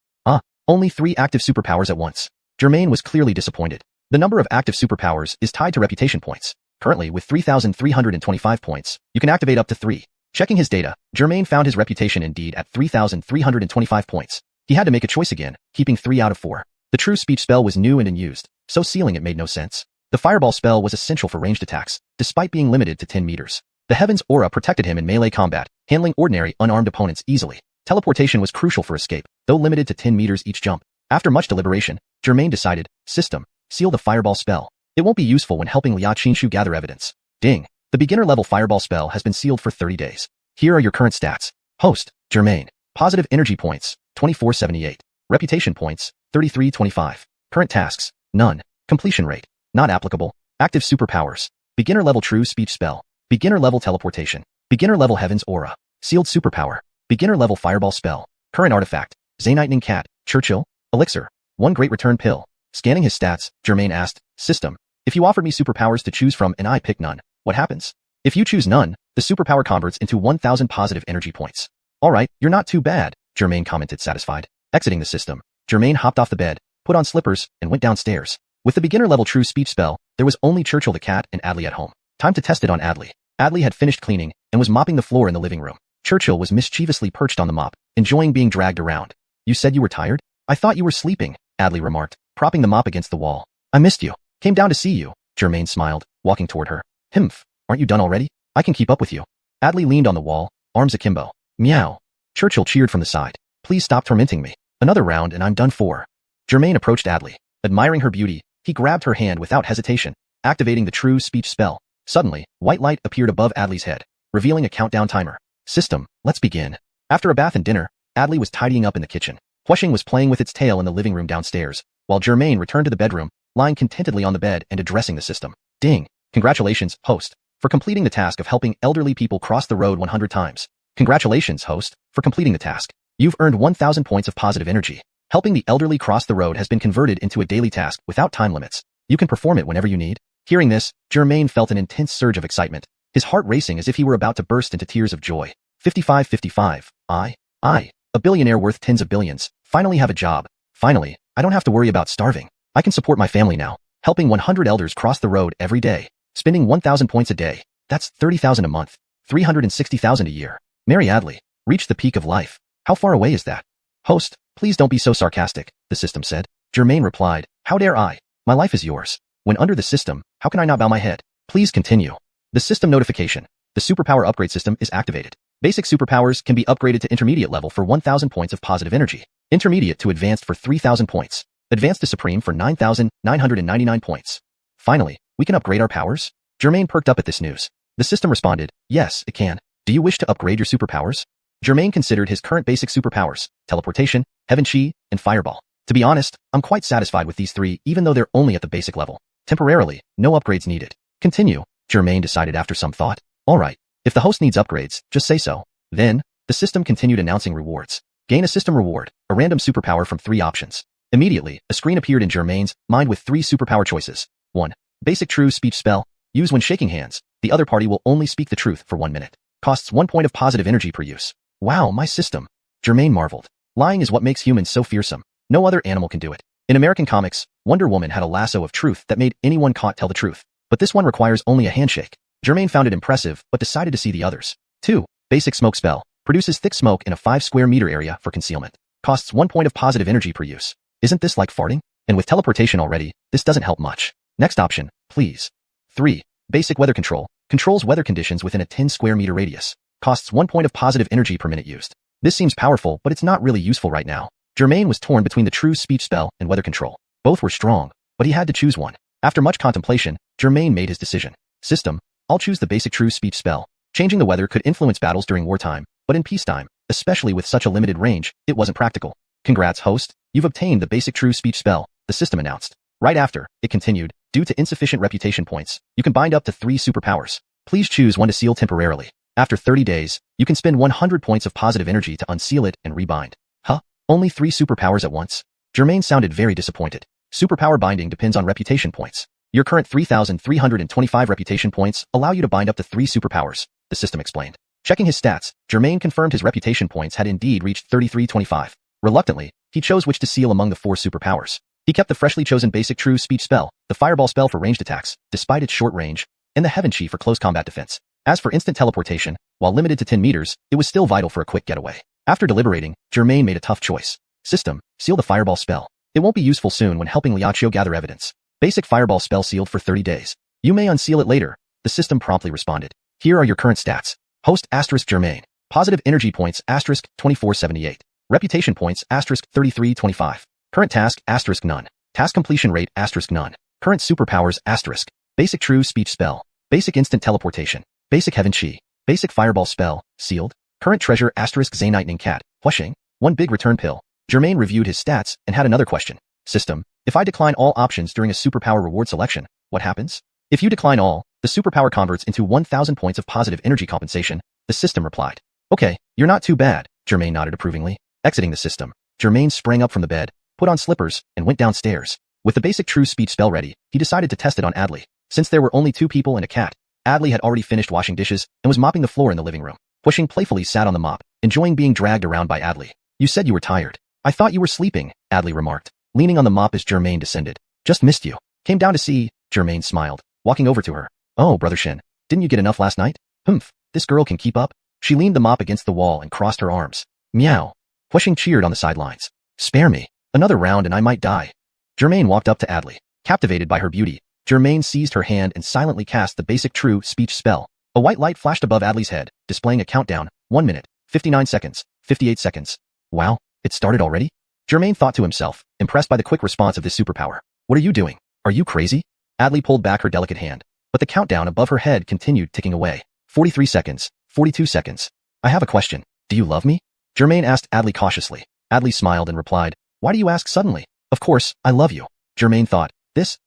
Only 3 active superpowers at once. Germain was clearly disappointed. The number of active superpowers is tied to reputation points. Currently, with 3,325 points, you can activate up to 3. Checking his data, Germain found his reputation indeed at 3,325 points. He had to make a choice again, keeping 3 out of 4. The true speech spell was new and unused, so sealing it made no sense. The fireball spell was essential for ranged attacks, despite being limited to 10 meters. The heaven's aura protected him in melee combat, handling ordinary, unarmed opponents easily. Teleportation was crucial for escape, though limited to 10 meters each jump. After much deliberation, Germain decided, system, seal the fireball spell. It won't be useful when helping xiuxian gather evidence. Ding. The beginner level fireball spell has been sealed for 30 days. Here are your current stats. Host, Germain. Positive energy points, 2478. Reputation points, 3325. Current tasks, none. Completion rate, not applicable. Active superpowers. Beginner level true speech spell. Beginner level teleportation. Beginner level heaven's aura. Sealed superpower. Beginner level fireball spell. Current artifact, Zaynightning Cat, Churchill. Elixir. 1 great return pill. Scanning his stats, Germain asked, system, if you offered me superpowers to choose from and I pick none, what happens? If you choose none, the superpower converts into 1,000 positive energy points. Alright, you're not too bad, Germain commented satisfied. Exiting the system, Germain hopped off the bed, put on slippers, and went downstairs. With the beginner level true speech spell, there was only Churchill the cat and Adley at home. Time to test it on Adley. Adley had finished cleaning and was mopping the floor in the living room. Churchill was mischievously perched on the mop, enjoying being dragged around. You said you were tired? I thought you were sleeping, Adley remarked, propping the mop against the wall. I missed you. Came down to see you, Germain smiled, walking toward her. Himph, aren't you done already? I can keep up with you. Adley leaned on the wall, arms akimbo. Meow. Churchill cheered from the side. Please stop tormenting me. Another round and I'm done for. Germain approached Adley. Admiring her beauty, he grabbed her hand without hesitation, activating the true speech spell. Suddenly, white light appeared above Adley's head, revealing a countdown timer. System, let's begin. After a bath and dinner, Adley was tidying up in the kitchen. Xuanhuan was playing with its tail in the living room downstairs, while Germain returned to the bedroom, lying contentedly on the bed and addressing the system. Ding. Congratulations, host, for completing the task of helping elderly people cross the road 100 times. Congratulations, host, for completing the task. You've earned 1,000 points of positive energy. Helping the elderly cross the road has been converted into a daily task without time limits. You can perform it whenever you need. Hearing this, Germain felt an intense surge of excitement, his heart racing as if he were about to burst into tears of joy. 55. A billionaire worth tens of billions. Finally have a job. Finally, I don't have to worry about starving. I can support my family now. Helping 100 elders cross the road every day. Spending 1,000 points a day. That's 30,000 a month. 360,000 a year. Marry Adley. Reach the peak of life. How far away is that? Host, please don't be so sarcastic, the system said. Germain replied, how dare I? My life is yours. When under the system, how can I not bow my head? Please continue. The system notification. The superpower upgrade system is activated. Basic superpowers can be upgraded to intermediate level for 1,000 points of positive energy. Intermediate to advanced for 3,000 points. Advanced to supreme for 9,999 points. Finally, we can upgrade our powers? Germain perked up at this news. The system responded, yes, it can. Do you wish to upgrade your superpowers? Germain considered his current basic superpowers, teleportation, heaven chi, and fireball. To be honest, I'm quite satisfied with these three even though they're only at the basic level. Temporarily, no upgrades needed. Continue, Germain decided after some thought. Alright, if the host needs upgrades, just say so. Then, the system continued announcing rewards. Gain a system reward, a random superpower from 3 options. Immediately, a screen appeared in Germain's mind with 3 superpower choices. 1. Basic true speech spell. Use when shaking hands. The other party will only speak the truth for 1 minute. Costs 1 point of positive energy per use. Wow, my system. Germain marveled. Lying is what makes humans so fearsome. No other animal can do it. In American comics, Wonder Woman had a lasso of truth that made anyone caught tell the truth. But this one requires only a handshake. Germain found it impressive, but decided to see the others. 2. Basic smoke spell. Produces thick smoke in a 5 square meter area for concealment. Costs 1 point of positive energy per use. Isn't this like farting? And with teleportation already, this doesn't help much. Next option, please. 3. Basic weather control. Controls weather conditions within a 10 square meter radius. Costs 1 point of positive energy per minute used. This seems powerful, but it's not really useful right now. Germain was torn between the true speech spell and weather control. Both were strong, but he had to choose one. After much contemplation, Germain made his decision. System, I'll choose the basic true speech spell. Changing the weather could influence battles during wartime, but in peacetime, especially with such a limited range, it wasn't practical. Congrats, host. You've obtained the basic true speech spell, the system announced. Right after, it continued, due to insufficient reputation points, you can bind up to 3 superpowers. Please choose one to seal temporarily. After 30 days, you can spend 100 points of positive energy to unseal it and rebind. Huh? Only 3 superpowers at once? Germain sounded very disappointed. Superpower binding depends on reputation points. Your current 3,325 reputation points allow you to bind up to 3 superpowers, the system explained. Checking his stats, Germain confirmed his reputation points had indeed reached 3,325. Reluctantly, he chose which to seal among the 4 superpowers. He kept the freshly chosen basic true speech spell, the fireball spell for ranged attacks, despite its short range, and the heaven chi for close combat defense. As for instant teleportation, while limited to 10 meters, it was still vital for a quick getaway. After deliberating, Germain made a tough choice. System, seal the fireball spell. It won't be useful soon when helping Liaoqiu gather evidence. Basic fireball spell sealed for 30 days. You may unseal it later, the system promptly responded. Here are your current stats. Host * Germain. Positive energy points * 2478. Reputation points * 3325. Current task * none. Task completion rate * none. Current superpowers *. Basic true speech spell. Basic instant teleportation. Basic heaven chi. Basic fireball spell, sealed. Current treasure * Zaynightning cat, Huashing. 1 big return pill. Germain reviewed his stats and had another question. System, if I decline all options during a superpower reward selection, what happens? If you decline all, the superpower converts into 1,000 points of positive energy compensation, the system replied. Okay, you're not too bad, Germain nodded approvingly. Exiting the system, Germain sprang up from the bed, put on slippers, and went downstairs. With the basic true speech spell ready, he decided to test it on Adley. Since there were only 2 people and a cat, Adley had already finished washing dishes and was mopping the floor in the living room. Huashing playfully sat on the mop, enjoying being dragged around by Adley. You said you were tired. I thought you were sleeping, Adley remarked, leaning on the mop as Germain descended. Just missed you. Came down to see, Germain smiled, walking over to her. Oh, brother Shin, didn't you get enough last night? Humph, this girl can keep up. She leaned the mop against the wall and crossed her arms. Meow. Huashing cheered on the sidelines. Spare me. Another round and I might die. Germain walked up to Adley. Captivated by her beauty, Germain seized her hand and silently cast the basic true speech spell. A white light flashed above Adley's head, displaying a countdown, 1 minute, 59 seconds, 58 seconds. Wow, it started already? Germain thought to himself, impressed by the quick response of this superpower. What are you doing? Are you crazy? Adley pulled back her delicate hand, but the countdown above her head continued ticking away. 43 seconds, 42 seconds. I have a question. Do you love me? Germain asked Adley cautiously. Adley smiled and replied, Why do you ask suddenly? Of course, I love you. Germain thought,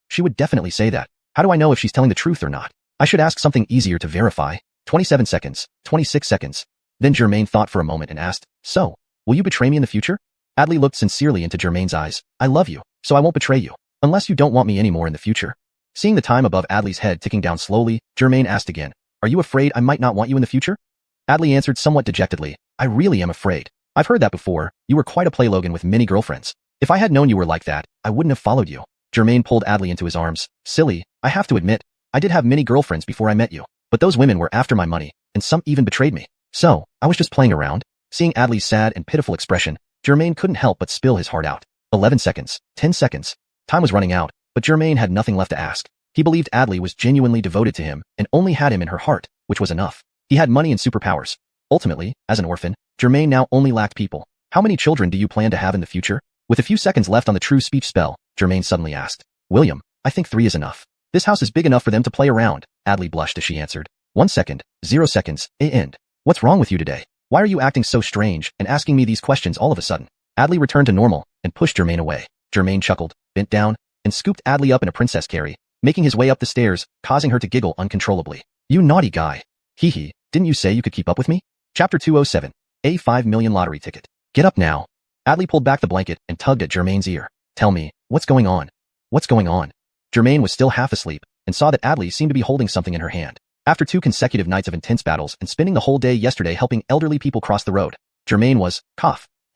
she would definitely say that. How do I know if she's telling the truth or not? I should ask something easier to verify. 27 seconds, 26 seconds. Then Germain thought for a moment and asked, So, Will you betray me in the future? Adley looked sincerely into Germain's eyes. I love you, so I won't betray you. Unless you don't want me anymore in the future. Seeing the time above Adley's head ticking down slowly, Germain asked again, Are you afraid I might not want you in the future? Adley answered somewhat dejectedly, I really am afraid. I've heard that before. You were quite a playlogan with many girlfriends. If I had known you were like that, I wouldn't have followed you. Germain pulled Adley into his arms. Silly, I have to admit, I did have many girlfriends before I met you. But those women were after my money, and some even betrayed me. So, I was just playing around. Seeing Adley's sad and pitiful expression, Germain couldn't help but spill his heart out. 11 seconds. 10 seconds. Time was running out, but Germain had nothing left to ask. He believed Adley was genuinely devoted to him and only had him in her heart, which was enough. He had money and superpowers. Ultimately, as an orphan, Germain now only lacked people. How many children do you plan to have in the future? With a few seconds left on the true speech spell, Germain suddenly asked. William, I think 3 is enough. This house is big enough for them to play around. Adley blushed as she answered. 1 second. 0 seconds. End. What's wrong with you today? Why are you acting so strange and asking me these questions all of a sudden? Adley returned to normal and pushed Germain away. Germain chuckled, bent down, and scooped Adley up in a princess carry, making his way up the stairs, causing her to giggle uncontrollably. You naughty guy. Hee hee, didn't you say you could keep up with me? Chapter 207. A 5 million lottery ticket. Get up now. Adley pulled back the blanket and tugged at Germain's ear. Tell me, what's going on? What's going on? Germain was still half asleep and saw that Adley seemed to be holding something in her hand. After 2 consecutive nights of intense battles and spending the whole day yesterday helping elderly people cross the road, Germain was,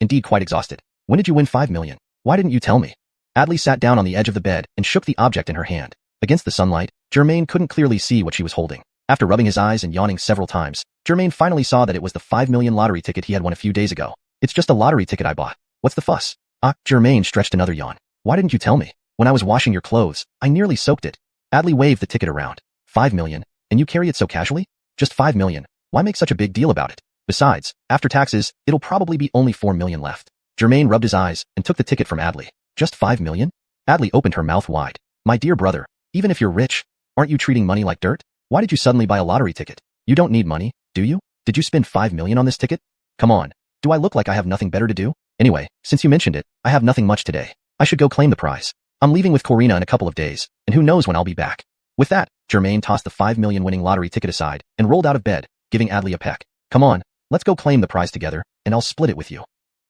indeed quite exhausted. When did you win 5 million? Why didn't you tell me? Adley sat down on the edge of the bed and shook the object in her hand. Against the sunlight, Germain couldn't clearly see what she was holding. After rubbing his eyes and yawning several times, Germain finally saw that it was the 5 million lottery ticket he had won a few days ago. It's just a lottery ticket I bought. What's the fuss? Germain stretched another yawn. Why didn't you tell me? When I was washing your clothes, I nearly soaked it. Adley waved the ticket around. 5 million. And you carry it so casually? Just 5 million. Why make such a big deal about it? Besides, after taxes, it'll probably be only 4 million left. Germain rubbed his eyes and took the ticket from Adley. Just 5 million? Adley opened her mouth wide. My dear brother, even if you're rich, aren't you treating money like dirt? Why did you suddenly buy a lottery ticket? You don't need money, do you? Did you spend 5 million on this ticket? Come on. Do I look like I have nothing better to do? Anyway, since you mentioned it, I have nothing much today. I should go claim the prize. I'm leaving with Corina in a couple of days, and who knows when I'll be back. With that, Germain tossed the 5 million winning lottery ticket aside and rolled out of bed, giving Adley a peck. Come on, let's go claim the prize together, and I'll split it with you.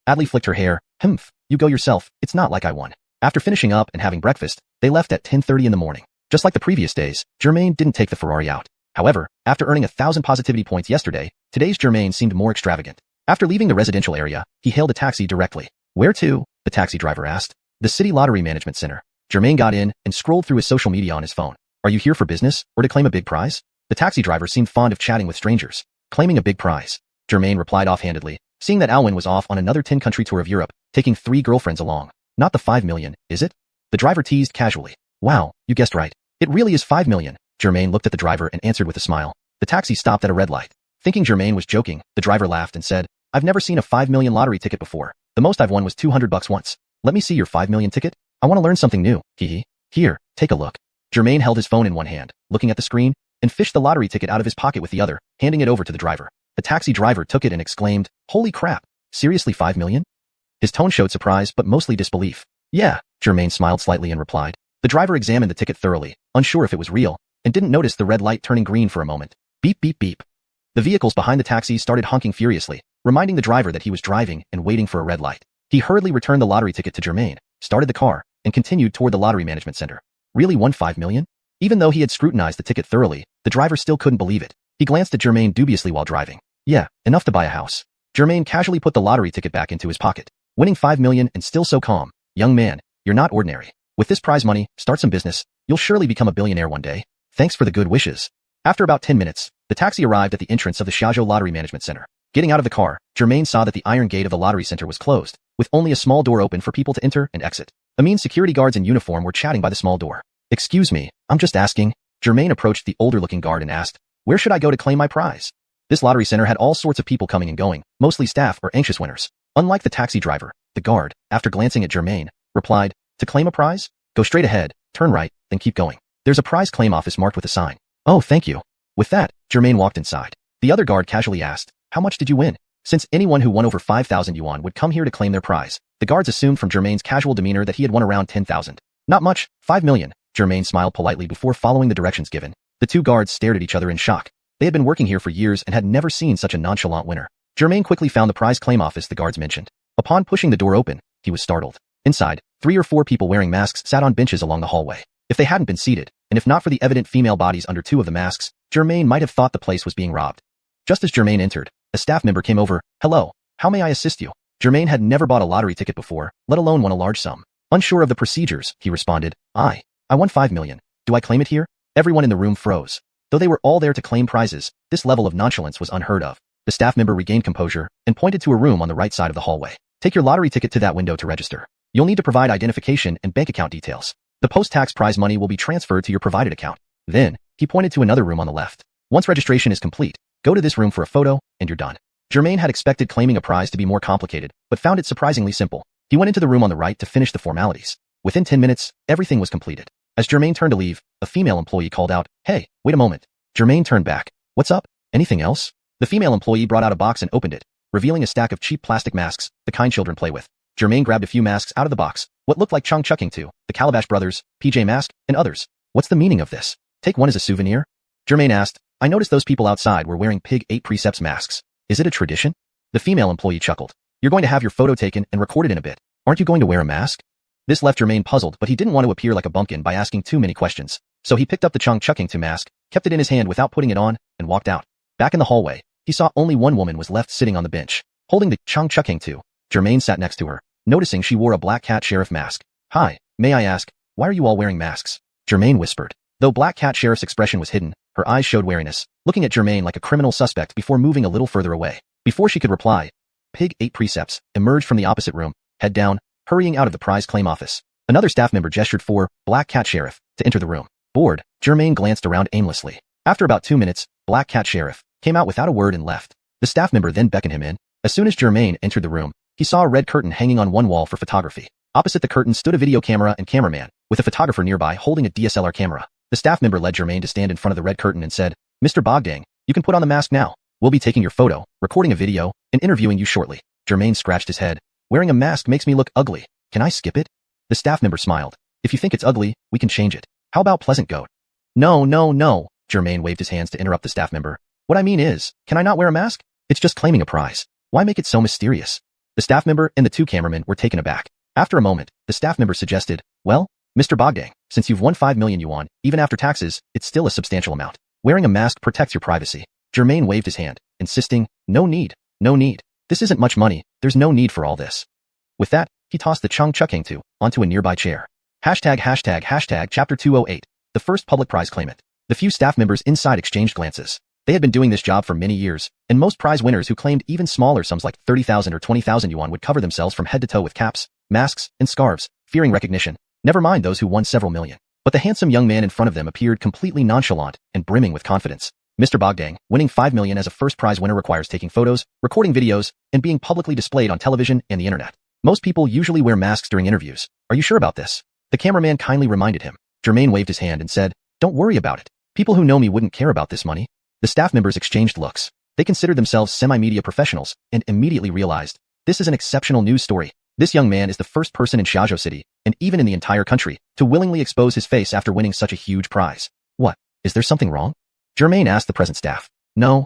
Adley flicked her hair. Humph, you go yourself, it's not like I won. After finishing up and having breakfast, they left at 10:30 in the morning. Just like the previous days, Germain didn't take the Ferrari out. However, after earning 1,000 positivity points yesterday, today's Germain seemed more extravagant. After leaving the residential area, he hailed a taxi directly. Where to? The taxi driver asked. The City Lottery Management Center. Germain got in and scrolled through his social media on his phone. Are you here for business or to claim a big prize? The taxi driver seemed fond of chatting with strangers. Claiming a big prize. Germain replied offhandedly, seeing that Alwyn was off on another 10-country tour of Europe, taking 3 girlfriends along. Not the 5 million, is it? The driver teased casually. Wow, you guessed right. It really is 5 million. Germain looked at the driver and answered with a smile. The taxi stopped at a red light. Thinking Germain was joking, the driver laughed and said, I've never seen a 5 million lottery ticket before. The most I've won was $200 once. Let me see your 5 million ticket. I want to learn something new. Hee. Here, take a look. Germain held his phone in one hand, looking at the screen, and fished the lottery ticket out of his pocket with the other, handing it over to the driver. The taxi driver took it and exclaimed, Holy crap! Seriously 5 million? His tone showed surprise but mostly disbelief. Yeah, Germain smiled slightly and replied. The driver examined the ticket thoroughly, unsure if it was real, and didn't notice the red light turning green for a moment. Beep beep beep. The vehicles behind the taxi started honking furiously, reminding the driver that he was driving and waiting for a red light. He hurriedly returned the lottery ticket to Germain, started the car, and continued toward the lottery management center. Really won 5 million? Even though he had scrutinized the ticket thoroughly, the driver still couldn't believe it. He glanced at Germain dubiously while driving. Yeah, enough to buy a house. Germain casually put the lottery ticket back into his pocket. Winning 5 million and still so calm. Young man, you're not ordinary. With this prize money, start some business. You'll surely become a billionaire one day. Thanks for the good wishes. After about 10 minutes, the taxi arrived at the entrance of the Xiaozhou Lottery Management Center. Getting out of the car, Germain saw that the iron gate of the lottery center was closed, with only a small door open for people to enter and exit. Security guards in uniform were chatting by the small door. Excuse me, I'm just asking. Germain approached the older-looking guard and asked, Where should I go to claim my prize? This lottery center had all sorts of people coming and going, mostly staff or anxious winners. Unlike the taxi driver, the guard, after glancing at Germain, replied, To claim a prize? Go straight ahead, turn right, then keep going. There's a prize claim office marked with a sign. Oh, thank you. With that, Germain walked inside. The other guard casually asked, How much did you win? Since anyone who won over 5,000 yuan would come here to claim their prize, the guards assumed from Germain's casual demeanor that he had won around 10,000. Not much, 5 million. Germain smiled politely before following the directions given. The two guards stared at each other in shock. They had been working here for years and had never seen such a nonchalant winner. Germain quickly found the prize claim office the guards mentioned. Upon pushing the door open, he was startled. Inside, 3 or 4 people wearing masks sat on benches along the hallway. If they hadn't been seated, and if not for the evident female bodies under 2 of the masks, Germain might have thought the place was being robbed. Just as Germain entered, a staff member came over. "Hello, how may I assist you?" Germain had never bought a lottery ticket before, let alone won a large sum. Unsure of the procedures, he responded, I won 5 million. Do I claim it here?" Everyone in the room froze. Though they were all there to claim prizes, this level of nonchalance was unheard of. The staff member regained composure and pointed to a room on the right side of the hallway. "Take your lottery ticket to that window to register. You'll need to provide identification and bank account details. The post-tax prize money will be transferred to your provided account." Then, he pointed to another room on the left. "Once registration is complete, go to this room for a photo, and you're done." Germain had expected claiming a prize to be more complicated, but found it surprisingly simple. He went into the room on the right to finish the formalities. Within 10 minutes, everything was completed. As Germain turned to leave, a female employee called out, "Hey, wait a moment." Germain turned back. "What's up? Anything else?" The female employee brought out a box and opened it, revealing a stack of cheap plastic masks, the kind children play with. Germain grabbed a few masks out of the box, what looked like xiuxian, the Calabash Brothers, PJ Mask, and others. "What's the meaning of this? Take one as a souvenir?" Germain asked. "I noticed those people outside were wearing Pig 8 Precepts masks. Is it a tradition?" The female employee chuckled. "You're going to have your photo taken and recorded in a bit. Aren't you going to wear a mask?" This left Germain puzzled, but he didn't want to appear like a bumpkin by asking too many questions. So he picked up the xiuxian mask, kept it in his hand without putting it on, and walked out. Back in the hallway, he saw only one woman was left sitting on the bench, holding the xiuxian. Germain sat next to her, noticing she wore a black cat sheriff mask. "Hi, may I ask, why are you all wearing masks?" Germain whispered. Though Black Cat Sheriff's expression was hidden, her eyes showed wariness, looking at Germain like a criminal suspect before moving a little further away. Before she could reply, Pig 8 Precepts emerged from the opposite room, head down, hurrying out of the prize claim office. Another staff member gestured for Black Cat Sheriff to enter the room. Bored, Germain glanced around aimlessly. After about 2 minutes, Black Cat Sheriff came out without a word and left. The staff member then beckoned him in. As soon as Germain entered the room, he saw a red curtain hanging on one wall for photography. Opposite the curtain stood a video camera and cameraman, with a photographer nearby holding a DSLR camera. The staff member led Germain to stand in front of the red curtain and said, "Mr. Bogdang, you can put on the mask now. We'll be taking your photo, recording a video, and interviewing you shortly." Germain scratched his head. "Wearing a mask makes me look ugly. Can I skip it?" The staff member smiled. "If you think it's ugly, we can change it. How about Pleasant Goat?" No, Germain waved his hands to interrupt the staff member. "What I mean is, can I not wear a mask? It's just claiming a prize. Why make it so mysterious?" The staff member and the 2 cameramen were taken aback. After a moment, the staff member suggested, "Well, Mr. Bogdang, since you've won 5 million yuan, even after taxes, it's still a substantial amount. Wearing a mask protects your privacy." Germain waved his hand, insisting, No need. This isn't much money, there's no need for all this." With that, he tossed the xiuxian onto a nearby chair. Hashtag Chapter 208, the first public prize claimant. The few staff members inside exchanged glances. They had been doing this job for many years, and most prize winners who claimed even smaller sums like 30,000 or 20,000 yuan would cover themselves from head to toe with caps, masks, and scarves, fearing recognition. Never mind those who won several million. But the handsome young man in front of them appeared completely nonchalant and brimming with confidence. "Mr. Bogdang, winning 5 million as a first prize winner requires taking photos, recording videos, and being publicly displayed on television and the internet. Most people usually wear masks during interviews. Are you sure about this?" The cameraman kindly reminded him. Germain waved his hand and said, "Don't worry about it. People who know me wouldn't care about this money." The staff members exchanged looks. They considered themselves semi-media professionals and immediately realized, this is an exceptional news story. This young man is the first person in Xiaozhou City, and even in the entire country, to willingly expose his face after winning such a huge prize. "What? Is there something wrong?" Germain asked the present staff. No,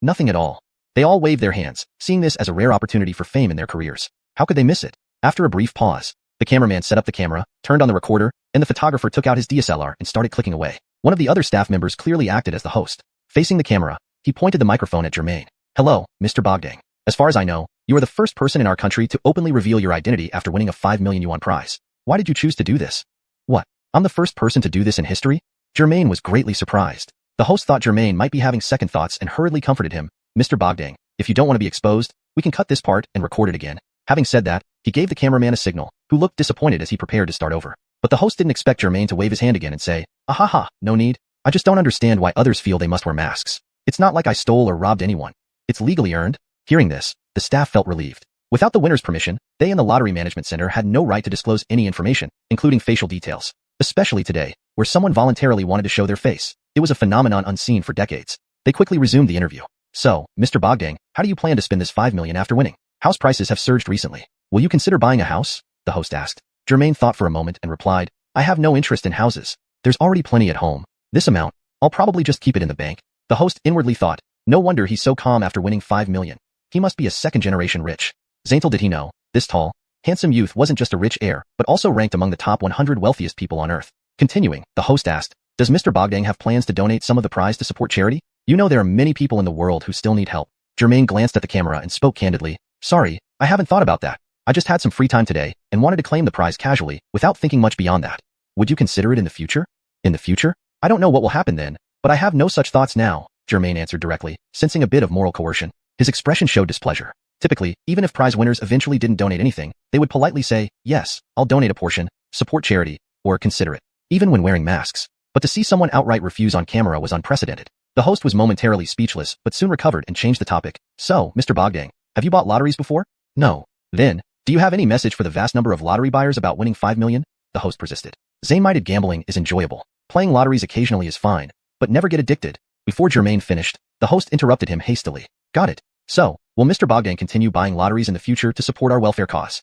nothing at all." They all waved their hands, seeing this as a rare opportunity for fame in their careers. How could they miss it? After a brief pause, the cameraman set up the camera, turned on the recorder, and the photographer took out his DSLR and started clicking away. One of the other staff members clearly acted as the host. Facing the camera, he pointed the microphone at Germain. "Hello, Mr. Bogdang. As far as I know, you are the first person in our country to openly reveal your identity after winning a 5 million yuan prize. Why did you choose to do this?" "What? I'm the first person to do this in history?" Germain was greatly surprised. The host thought Germain might be having second thoughts and hurriedly comforted him. "Mr. Bogdang, if you don't want to be exposed, we can cut this part and record it again." Having said that, he gave the cameraman a signal, who looked disappointed as he prepared to start over. But the host didn't expect Germain to wave his hand again and say, "Ahaha, no need. I just don't understand why others feel they must wear masks. It's not like I stole or robbed anyone. It's legally earned." Hearing this, the staff felt relieved. Without the winner's permission, they and the Lottery Management Center had no right to disclose any information, including facial details. Especially today, where someone voluntarily wanted to show their face. It was a phenomenon unseen for decades. They quickly resumed the interview. "So, Mr. Bogdang, how do you plan to spend this 5 million after winning? House prices have surged recently. Will you consider buying a house?" the host asked. Germain thought for a moment and replied, "I have no interest in houses. There's already plenty at home. This amount, I'll probably just keep it in the bank." The host inwardly thought, no wonder he's so calm after winning 5 million. He must be a second-generation rich. Zaintel did he know, this tall, handsome youth wasn't just a rich heir, but also ranked among the top 100 wealthiest people on Earth. Continuing, the host asked, does Mr. Bogdang have plans to donate some of the prize to support charity? You know there are many people in the world who still need help. Germain glanced at the camera and spoke candidly. Sorry, I haven't thought about that. I just had some free time today and wanted to claim the prize casually, without thinking much beyond that. Would you consider it in the future? In the future? I don't know what will happen then, but I have no such thoughts now, Germain answered directly, sensing a bit of moral coercion. His expression showed displeasure. Typically, even if prize winners eventually didn't donate anything, they would politely say, yes, I'll donate a portion, support charity, or consider it, even when wearing masks. But to see someone outright refuse on camera was unprecedented. The host was momentarily speechless, but soon recovered and changed the topic. So, Mr. Bogdang, have you bought lotteries before? No. Then, do you have any message for the vast number of lottery buyers about winning 5 million? The host persisted. Zain-minded gambling is enjoyable. Playing lotteries occasionally is fine, but never get addicted. Before Germain finished, the host interrupted him hastily. Got it. So, will Mr. Bogdang continue buying lotteries in the future to support our welfare cause?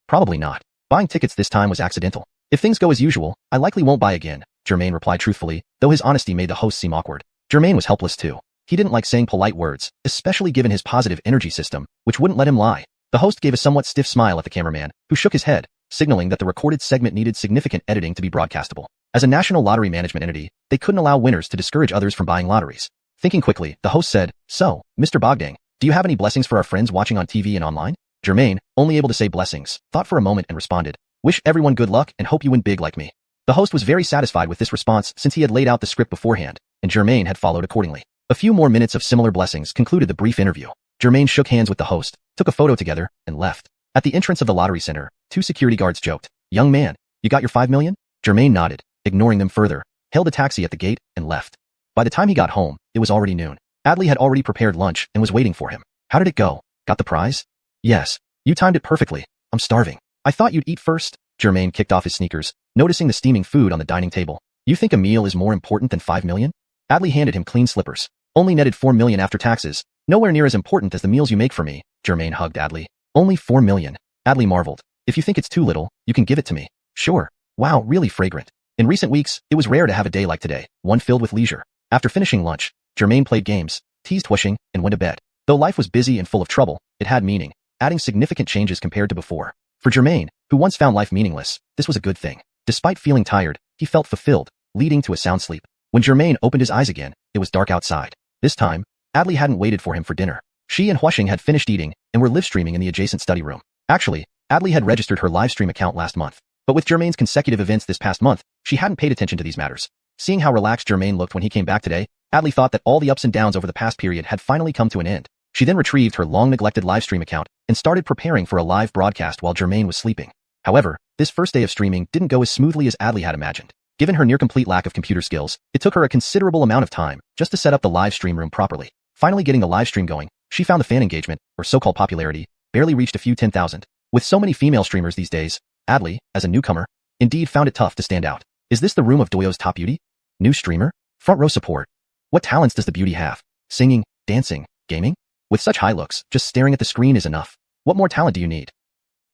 Probably not. Buying tickets this time was accidental. If things go as usual, I likely won't buy again, Germain replied truthfully, though his honesty made the host seem awkward. Germain was helpless too. He didn't like saying polite words, especially given his positive energy system, which wouldn't let him lie. The host gave a somewhat stiff smile at the cameraman, who shook his head, signaling that the recorded segment needed significant editing to be broadcastable. As a national lottery management entity, they couldn't allow winners to discourage others from buying lotteries. Thinking quickly, the host said, so, Mr. Bogdang, do you have any blessings for our friends watching on TV and online? Germain, only able to say blessings, thought for a moment and responded, wish everyone good luck and hope you win big like me. The host was very satisfied with this response since he had laid out the script beforehand, and Germain had followed accordingly. A few more minutes of similar blessings concluded the brief interview. Germain shook hands with the host, took a photo together, and left. At the entrance of the lottery center, 2 security guards joked, young man, you got your 5 million? Germain nodded, ignoring them further, hailed a taxi at the gate, and left. By the time he got home, it was already noon. Adley had already prepared lunch and was waiting for him. How did it go? Got the prize? Yes. You timed it perfectly. I'm starving. I thought you'd eat first. Germain kicked off his sneakers, noticing the steaming food on the dining table. You think a meal is more important than 5 million? Adley handed him clean slippers. Only netted 4 million after taxes. Nowhere near as important as the meals you make for me. Germain hugged Adley. Only 4 million. Adley marveled. If you think it's too little, you can give it to me. Sure. Wow, really fragrant. In recent weeks, it was rare to have a day like today, one filled with leisure. After finishing lunch, Germain played games, teased Wuxia, and went to bed. Though life was busy and full of trouble, it had meaning, adding significant changes compared to before. For Germain, who once found life meaningless, this was a good thing. Despite feeling tired, he felt fulfilled, leading to a sound sleep. When Germain opened his eyes again, it was dark outside. This time, Adley hadn't waited for him for dinner. She and Wuxia had finished eating and were live-streaming in the adjacent study room. Actually, Adley had registered her live-stream account last month. But with Germain's consecutive events this past month, she hadn't paid attention to these matters. Seeing how relaxed Germain looked when he came back today, Adley thought that all the ups and downs over the past period had finally come to an end. She then retrieved her long-neglected livestream account and started preparing for a live broadcast while Germain was sleeping. However, this first day of streaming didn't go as smoothly as Adley had imagined. Given her near-complete lack of computer skills, it took her a considerable amount of time just to set up the live stream room properly. Finally getting the live stream going, she found the fan engagement, or so-called popularity, barely reached a few 10,000. With so many female streamers these days, Adley, as a newcomer, indeed found it tough to stand out. Is this the room of Doyo's top beauty? New streamer? Front row support. What talents does the beauty have? Singing, dancing, gaming? With such high looks, just staring at the screen is enough. What more talent do you need?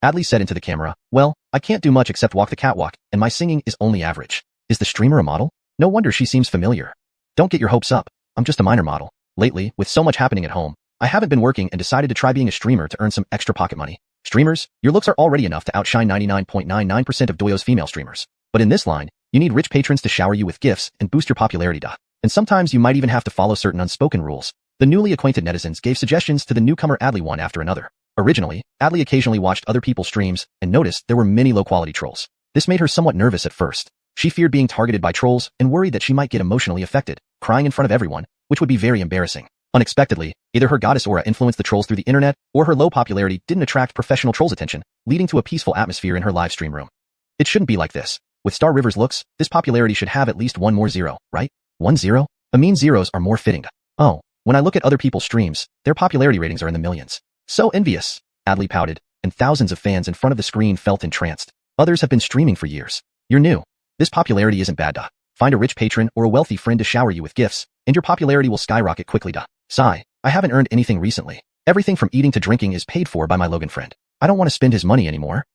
Adley said into the camera, well, I can't do much except walk the catwalk, and my singing is only average. Is the streamer a model? No wonder she seems familiar. Don't get your hopes up. I'm just a minor model. Lately, with so much happening at home, I haven't been working and decided to try being a streamer to earn some extra pocket money. Streamers, your looks are already enough to outshine 99.99% of Doyo's female streamers. But in this line, you need rich patrons to shower you with gifts and boost your popularity. And sometimes you might even have to follow certain unspoken rules. The newly acquainted netizens gave suggestions to the newcomer Adley one after another. Originally, Adley occasionally watched other people's streams and noticed there were many low-quality trolls. This made her somewhat nervous at first. She feared being targeted by trolls and worried that she might get emotionally affected, crying in front of everyone, which would be very embarrassing. Unexpectedly, either her goddess aura influenced the trolls through the internet, or her low popularity didn't attract professional trolls' attention, leading to a peaceful atmosphere in her live stream room. It shouldn't be like this. With Star River's looks, this popularity should have at least one more zero, right? 1 0? I mean zeros are more fitting. Oh, when I look at other people's streams, their popularity ratings are in the millions. So envious, Adley pouted, and thousands of fans in front of the screen felt entranced. Others have been streaming for years. You're new. This popularity isn't bad. Find a rich patron or a wealthy friend to shower you with gifts, and your popularity will skyrocket quickly. Sigh, I haven't earned anything recently. Everything from eating to drinking is paid for by my Logan friend. I don't want to spend his money anymore.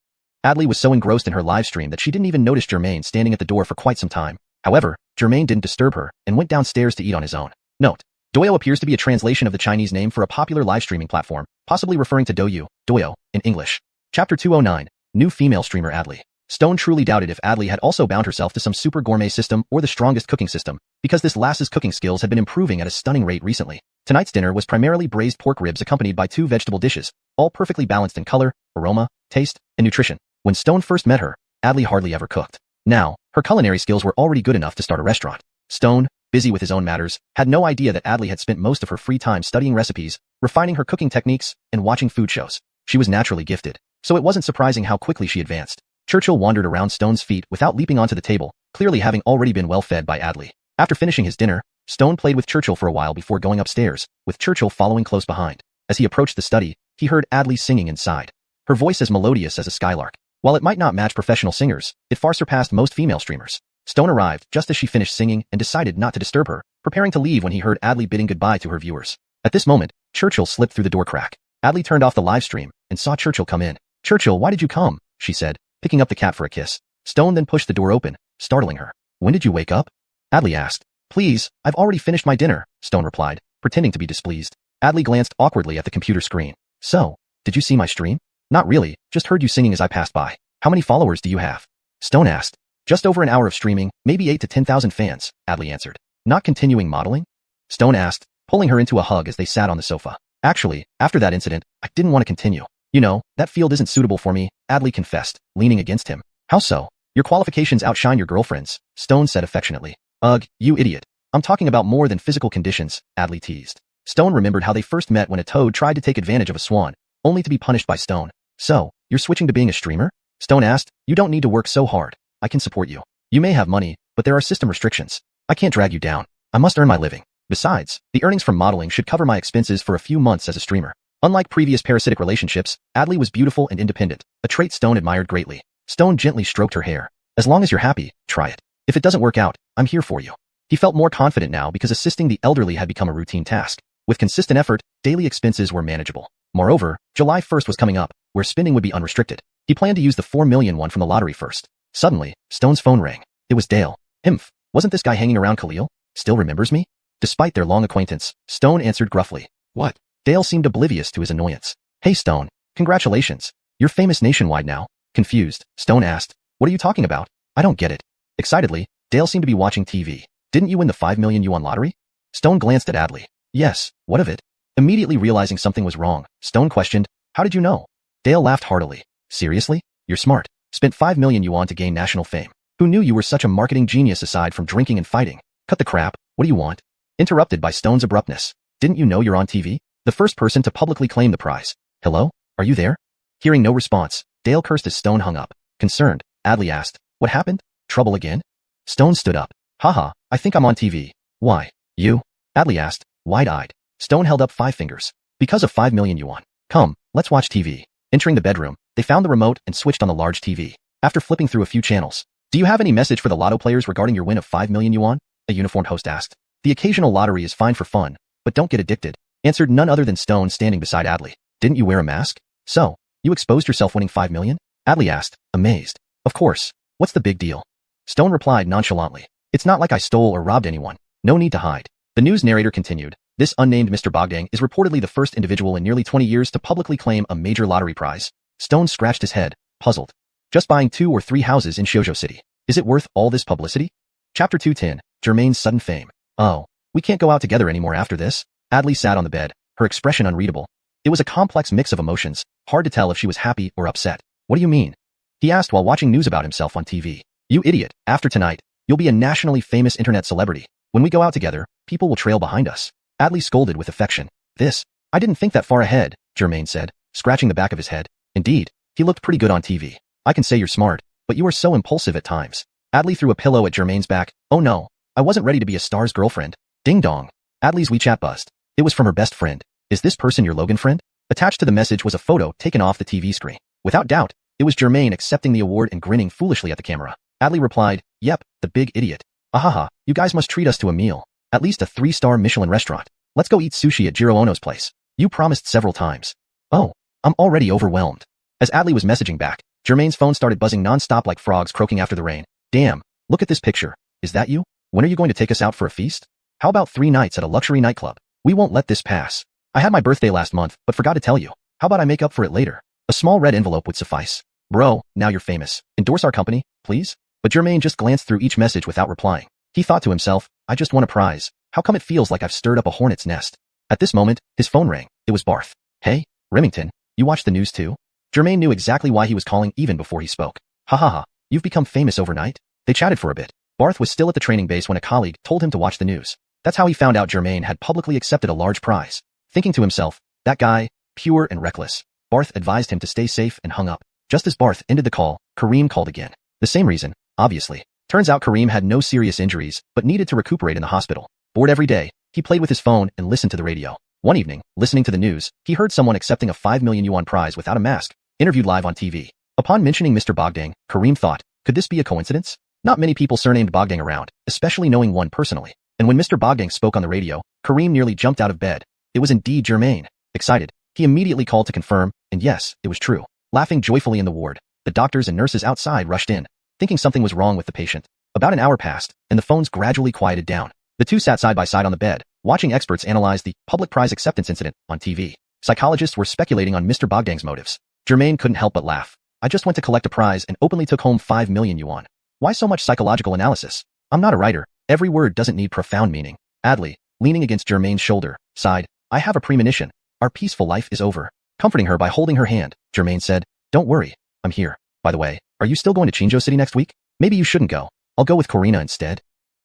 Adley was so engrossed in her live stream that she didn't even notice Germain standing at the door for quite some time. However, Germain didn't disturb her and went downstairs to eat on his own. Note: Douyo appears to be a translation of the Chinese name for a popular live streaming platform, possibly referring to Douyo in English. Chapter 209, New Female Streamer Adley. Stone truly doubted if Adley had also bound herself to some super gourmet system or the strongest cooking system, because this lass's cooking skills had been improving at a stunning rate recently. Tonight's dinner was primarily braised pork ribs accompanied by 2 vegetable dishes, all perfectly balanced in color, aroma, taste, and nutrition. When Stone first met her, Adley hardly ever cooked. Now, her culinary skills were already good enough to start a restaurant. Stone, busy with his own matters, had no idea that Adley had spent most of her free time studying recipes, refining her cooking techniques, and watching food shows. She was naturally gifted, so it wasn't surprising how quickly she advanced. Churchill wandered around Stone's feet without leaping onto the table, clearly having already been well fed by Adley. After finishing his dinner, Stone played with Churchill for a while before going upstairs, with Churchill following close behind. As he approached the study, he heard Adley singing inside. Her voice as melodious as a skylark. While it might not match professional singers, it far surpassed most female streamers. Stone arrived just as she finished singing and decided not to disturb her, preparing to leave when he heard Adley bidding goodbye to her viewers. At this moment, Churchill slipped through the door crack. Adley turned off the live stream and saw Churchill come in. "Churchill, why did you come?" she said, picking up the cat for a kiss. Stone then pushed the door open, startling her. "When did you wake up?" Adley asked. "Please, I've already finished my dinner," Stone replied, pretending to be displeased. Adley glanced awkwardly at the computer screen. "So, did you see my stream?" "Not really, just heard you singing as I passed by." "How many followers do you have?" Stone asked. "Just over an hour of streaming, maybe 8 to 10,000 fans," Adley answered. "Not continuing modeling?" Stone asked, pulling her into a hug as they sat on the sofa. "Actually, after that incident, I didn't want to continue. You know, that field isn't suitable for me," Adley confessed, leaning against him. "How so?" "Your qualifications outshine your girlfriend's," Stone said affectionately. "Ugh, you idiot. I'm talking about more than physical conditions," Adley teased. Stone remembered how they first met when a toad tried to take advantage of a swan, only to be punished by Stone. "So, you're switching to being a streamer?" Stone asked. "You don't need to work so hard. I can support you. You may have money, but there are system restrictions. I can't drag you down. I must earn my living. Besides, the earnings from modeling should cover my expenses for a few months as a streamer." Unlike previous parasitic relationships, Adley was beautiful and independent, a trait Stone admired greatly. Stone gently stroked her hair. "As long as you're happy, try it. If it doesn't work out, I'm here for you." He felt more confident now because assisting the elderly had become a routine task. With consistent effort, daily expenses were manageable. Moreover, July 1st was coming up, where spending would be unrestricted. He planned to use the 4 million one from the lottery first. Suddenly, Stone's phone rang. It was Dale. "Himph, wasn't this guy hanging around Khalil? Still remembers me?" Despite their long acquaintance, Stone answered gruffly. "What?" Dale seemed oblivious to his annoyance. "Hey Stone, congratulations. You're famous nationwide now." Confused, Stone asked, "What are you talking about? I don't get it." Excitedly, Dale seemed to be watching TV. "Didn't you win the 5 million yuan lottery?" Stone glanced at Adley. "Yes, what of it?" Immediately realizing something was wrong, Stone questioned, "How did you know?" Dale laughed heartily. "Seriously? You're smart. Spent 5 million yuan to gain national fame. Who knew you were such a marketing genius aside from drinking and fighting? Cut the crap, what do you want?" Interrupted by Stone's abruptness. "Didn't you know you're on TV? The first person to publicly claim the prize. Hello? Are you there?" Hearing no response, Dale cursed as Stone hung up. Concerned, Adley asked, "What happened? Trouble again?" Stone stood up. "Haha, I think I'm on TV." "Why? You?" Adley asked, wide-eyed. Stone held up 5 fingers. "Because of 5 million yuan. Come, let's watch TV." Entering the bedroom, they found the remote and switched on the large TV. After flipping through a few channels, "Do you have any message for the lotto players regarding your win of 5 million yuan?" a uniformed host asked. "The occasional lottery is fine for fun, but don't get addicted," answered none other than Stone standing beside Adley. "Didn't you wear a mask?" "So, you exposed yourself winning 5 million? Adley asked, amazed. "Of course. What's the big deal?" Stone replied nonchalantly. "It's not like I stole or robbed anyone. No need to hide." The news narrator continued. "This unnamed Mr. Bogdang is reportedly the first individual in nearly 20 years to publicly claim a major lottery prize." Stone scratched his head, puzzled. "Just buying 2 or 3 houses in Xiuxian City. Is it worth all this publicity?" Chapter 210, Germain's sudden fame. "Oh, we can't go out together anymore after this?" Adley sat on the bed, her expression unreadable. It was a complex mix of emotions, hard to tell if she was happy or upset. "What do you mean?" he asked while watching news about himself on TV. "You idiot, after tonight, you'll be a nationally famous internet celebrity. When we go out together, people will trail behind us." Adley scolded with affection. I didn't think that far ahead," Germain said, scratching the back of his head. "Indeed, he looked pretty good on TV. I can say you're smart, but you are so impulsive at times." Adley threw a pillow at Germain's back. "Oh no, I wasn't ready to be a star's girlfriend." Ding dong. Adley's WeChat buzzed. It was from her best friend. "Is this person your Logan friend?" Attached to the message was a photo taken off the TV screen. Without doubt, it was Germain accepting the award and grinning foolishly at the camera. Adley replied, "Yep, the big idiot. Ahaha, you guys must treat us to a meal. At least a 3-star Michelin restaurant. Let's go eat sushi at Jiro Ono's place. You promised several times." "Oh, I'm already overwhelmed." As Adley was messaging back, Germain's phone started buzzing non-stop like frogs croaking after the rain. "Damn, look at this picture. Is that you? When are you going to take us out for a feast?" How about 3 nights at a luxury nightclub? We won't let this pass. I had my birthday last month, but forgot to tell you. How about I make up for it later? A small red envelope would suffice. Bro, now you're famous. Endorse our company, please? But Jermaine just glanced through each message without replying. He thought to himself, I just won a prize. How come it feels like I've stirred up a hornet's nest? At this moment, his phone rang. It was Barth. Hey, Remington, you watch the news too? Jermaine knew exactly why he was calling even before he spoke. Ha ha ha, you've become famous overnight? They chatted for a bit. Barth was still at the training base when a colleague told him to watch the news. That's how he found out Jermaine had publicly accepted a large prize. Thinking to himself, that guy, pure and reckless. Barth advised him to stay safe and hung up. Just as Barth ended the call, Kareem called again. The same reason, obviously. Turns out Kareem had no serious injuries, but needed to recuperate in the hospital. Bored every day, he played with his phone and listened to the radio. One evening, listening to the news, he heard someone accepting a 5 million yuan prize without a mask, interviewed live on TV. Upon mentioning Mr. Bogdang, Kareem thought, could this be a coincidence? Not many people surnamed Bogdang around, especially knowing one personally. And when Mr. Bogdang spoke on the radio, Kareem nearly jumped out of bed. It was indeed Jermaine. Excited, he immediately called to confirm, and yes, it was true. Laughing joyfully in the ward, the doctors and nurses outside rushed in, thinking something was wrong with the patient. About an hour passed, and the phones gradually quieted down. The two sat side by side on the bed, watching experts analyze the public prize acceptance incident on TV. Psychologists were speculating on Mr. Bogdang's motives. Jermaine couldn't help but laugh. I just went to collect a prize and openly took home 5 million yuan. Why so much psychological analysis? I'm not a writer. Every word doesn't need profound meaning. Adley, leaning against Jermaine's shoulder, sighed. I have a premonition. Our peaceful life is over. Comforting her by holding her hand, Jermaine said, don't worry. I'm here. By the way, are you still going to Qingzhou City next week? Maybe you shouldn't go. I'll go with Corina instead.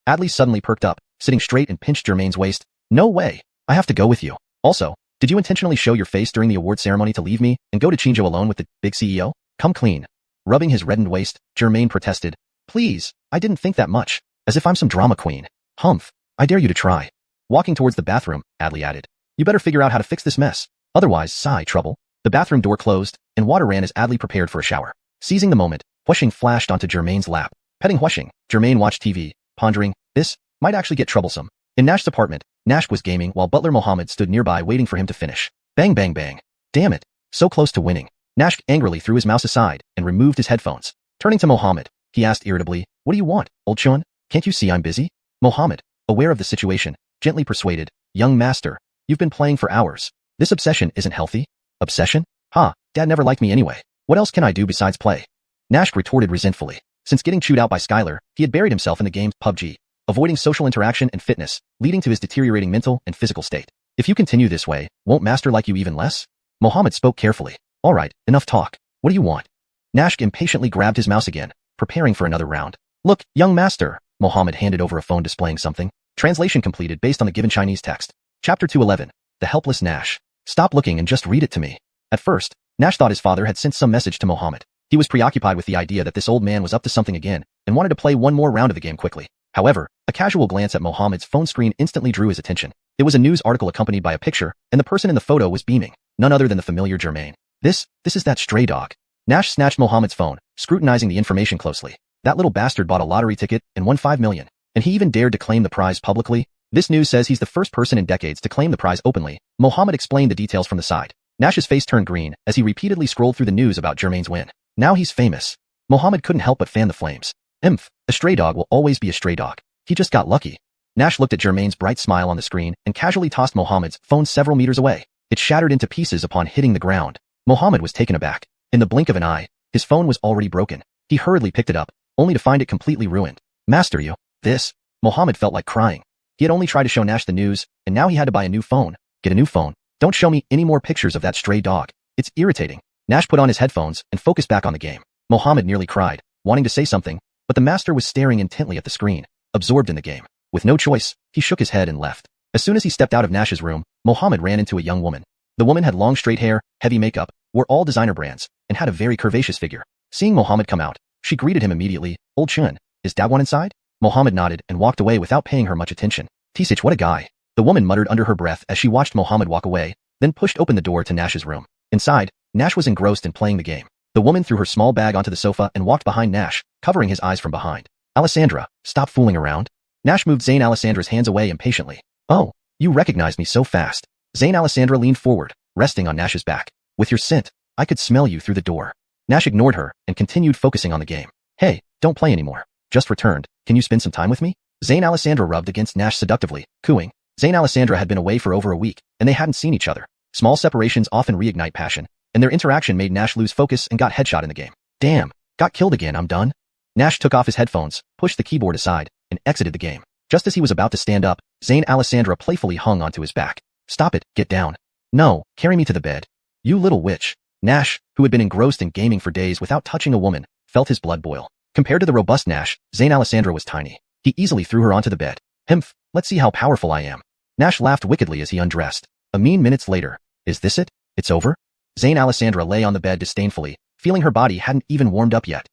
Adley suddenly perked up, sitting straight and pinched Jermaine's waist. No way. I have to go with you. Also, did you intentionally show your face during the award ceremony to leave me and go to Qingzhou alone with the big CEO? Come clean. Rubbing his reddened waist, Jermaine protested. Please, I didn't think that much. As if I'm some drama queen. Humph. I dare you to try. Walking towards the bathroom, Adley added. You better figure out how to fix this mess. Otherwise, sigh trouble. The bathroom door closed, and water ran as Adley prepared for a shower. Seizing the moment, Huashing flashed onto Jermaine's lap. Petting Huashing, Jermaine watched TV, pondering, this might actually get troublesome. In Nash's apartment, Nash was gaming while butler Mohammed stood nearby waiting for him to finish. Bang bang bang. Damn it. So close to winning. Nash angrily threw his mouse aside and removed his headphones. Turning to Mohammed, he asked irritably, what do you want, old Chun? Can't you see I'm busy? Mohammed, aware of the situation, gently persuaded, young master, you've been playing for hours. This obsession isn't healthy. Obsession? Ha, Dad never liked me anyway. What else can I do besides play? Nash retorted resentfully. Since getting chewed out by Skylar, he had buried himself in the game PUBG, avoiding social interaction and fitness, leading to his deteriorating mental and physical state. If you continue this way, won't Master like you even less? Mohammed spoke carefully. All right, enough talk. What do you want? Nash impatiently grabbed his mouse again, preparing for another round. Look, young master. Mohammed handed over a phone displaying something. Translation completed based on the given Chinese text. Chapter 211. The Helpless Nash. Stop looking and just read it to me. At first, Nash thought his father had sent some message to Mohammed. He was preoccupied with the idea that this old man was up to something again and wanted to play one more round of the game quickly. However, a casual glance at Mohammed's phone screen instantly drew his attention. It was a news article accompanied by a picture, and the person in the photo was beaming, none other than the familiar Jermaine. This is that stray dog. Nash snatched Mohammed's phone, scrutinizing the information closely. That little bastard bought a lottery ticket and won 5 million. And he even dared to claim the prize publicly. This news says he's the first person in decades to claim the prize openly. Mohammed explained the details from the side. Nash's face turned green as he repeatedly scrolled through the news about Jermaine's win. Now he's famous. Mohammed couldn't help but fan the flames. Imph, a stray dog will always be a stray dog. He just got lucky. Nash looked at Jermaine's bright smile on the screen and casually tossed Mohammed's phone several meters away. It shattered into pieces upon hitting the ground. Mohammed was taken aback. In the blink of an eye, his phone was already broken. He hurriedly picked it up, only to find it completely ruined. Master, you. This. Mohammed felt like crying. He had only tried to show Nash the news, and now he had to buy a new phone. Get a new phone. Don't show me any more pictures of that stray dog. It's irritating. Nash put on his headphones and focused back on the game. Mohammed nearly cried, wanting to say something, but the master was staring intently at the screen, absorbed in the game. With no choice, he shook his head and left. As soon as he stepped out of Nash's room, Mohammed ran into a young woman. The woman had long straight hair, heavy makeup, wore all designer brands, and had a very curvaceous figure. Seeing Mohammed come out, she greeted him immediately. Old Chun, is Dagwan inside? Mohammed nodded and walked away without paying her much attention. Tisich, what a guy. The woman muttered under her breath as she watched Mohammed walk away, then pushed open the door to Nash's room. Inside, Nash was engrossed in playing the game. The woman threw her small bag onto the sofa and walked behind Nash, covering his eyes from behind. Alessandra, stop fooling around. Nash moved Zayn Alessandra's hands away impatiently. Oh, you recognized me so fast. Zayn Alessandra leaned forward, resting on Nash's back. With your scent, I could smell you through the door. Nash ignored her and continued focusing on the game. Hey, don't play anymore. Just returned. Can you spend some time with me? Zayn Alessandra rubbed against Nash seductively, cooing. Zayn Alessandra had been away for over a week, and they hadn't seen each other. Small separations often reignite passion, and their interaction made Nash lose focus and got headshot in the game. Damn, got killed again, I'm done. Nash took off his headphones, pushed the keyboard aside, and exited the game. Just as he was about to stand up, Zayn Alessandra playfully hung onto his back. Stop it, get down. No, carry me to the bed. You little witch. Nash, who had been engrossed in gaming for days without touching a woman, felt his blood boil. Compared to the robust Nash, Zayn Alessandra was tiny. He easily threw her onto the bed. Humph, let's see how powerful I am. Nash laughed wickedly as he undressed. A mean minutes later. Is this it? It's over? Zayn Alessandra lay on the bed disdainfully, feeling her body hadn't even warmed up yet.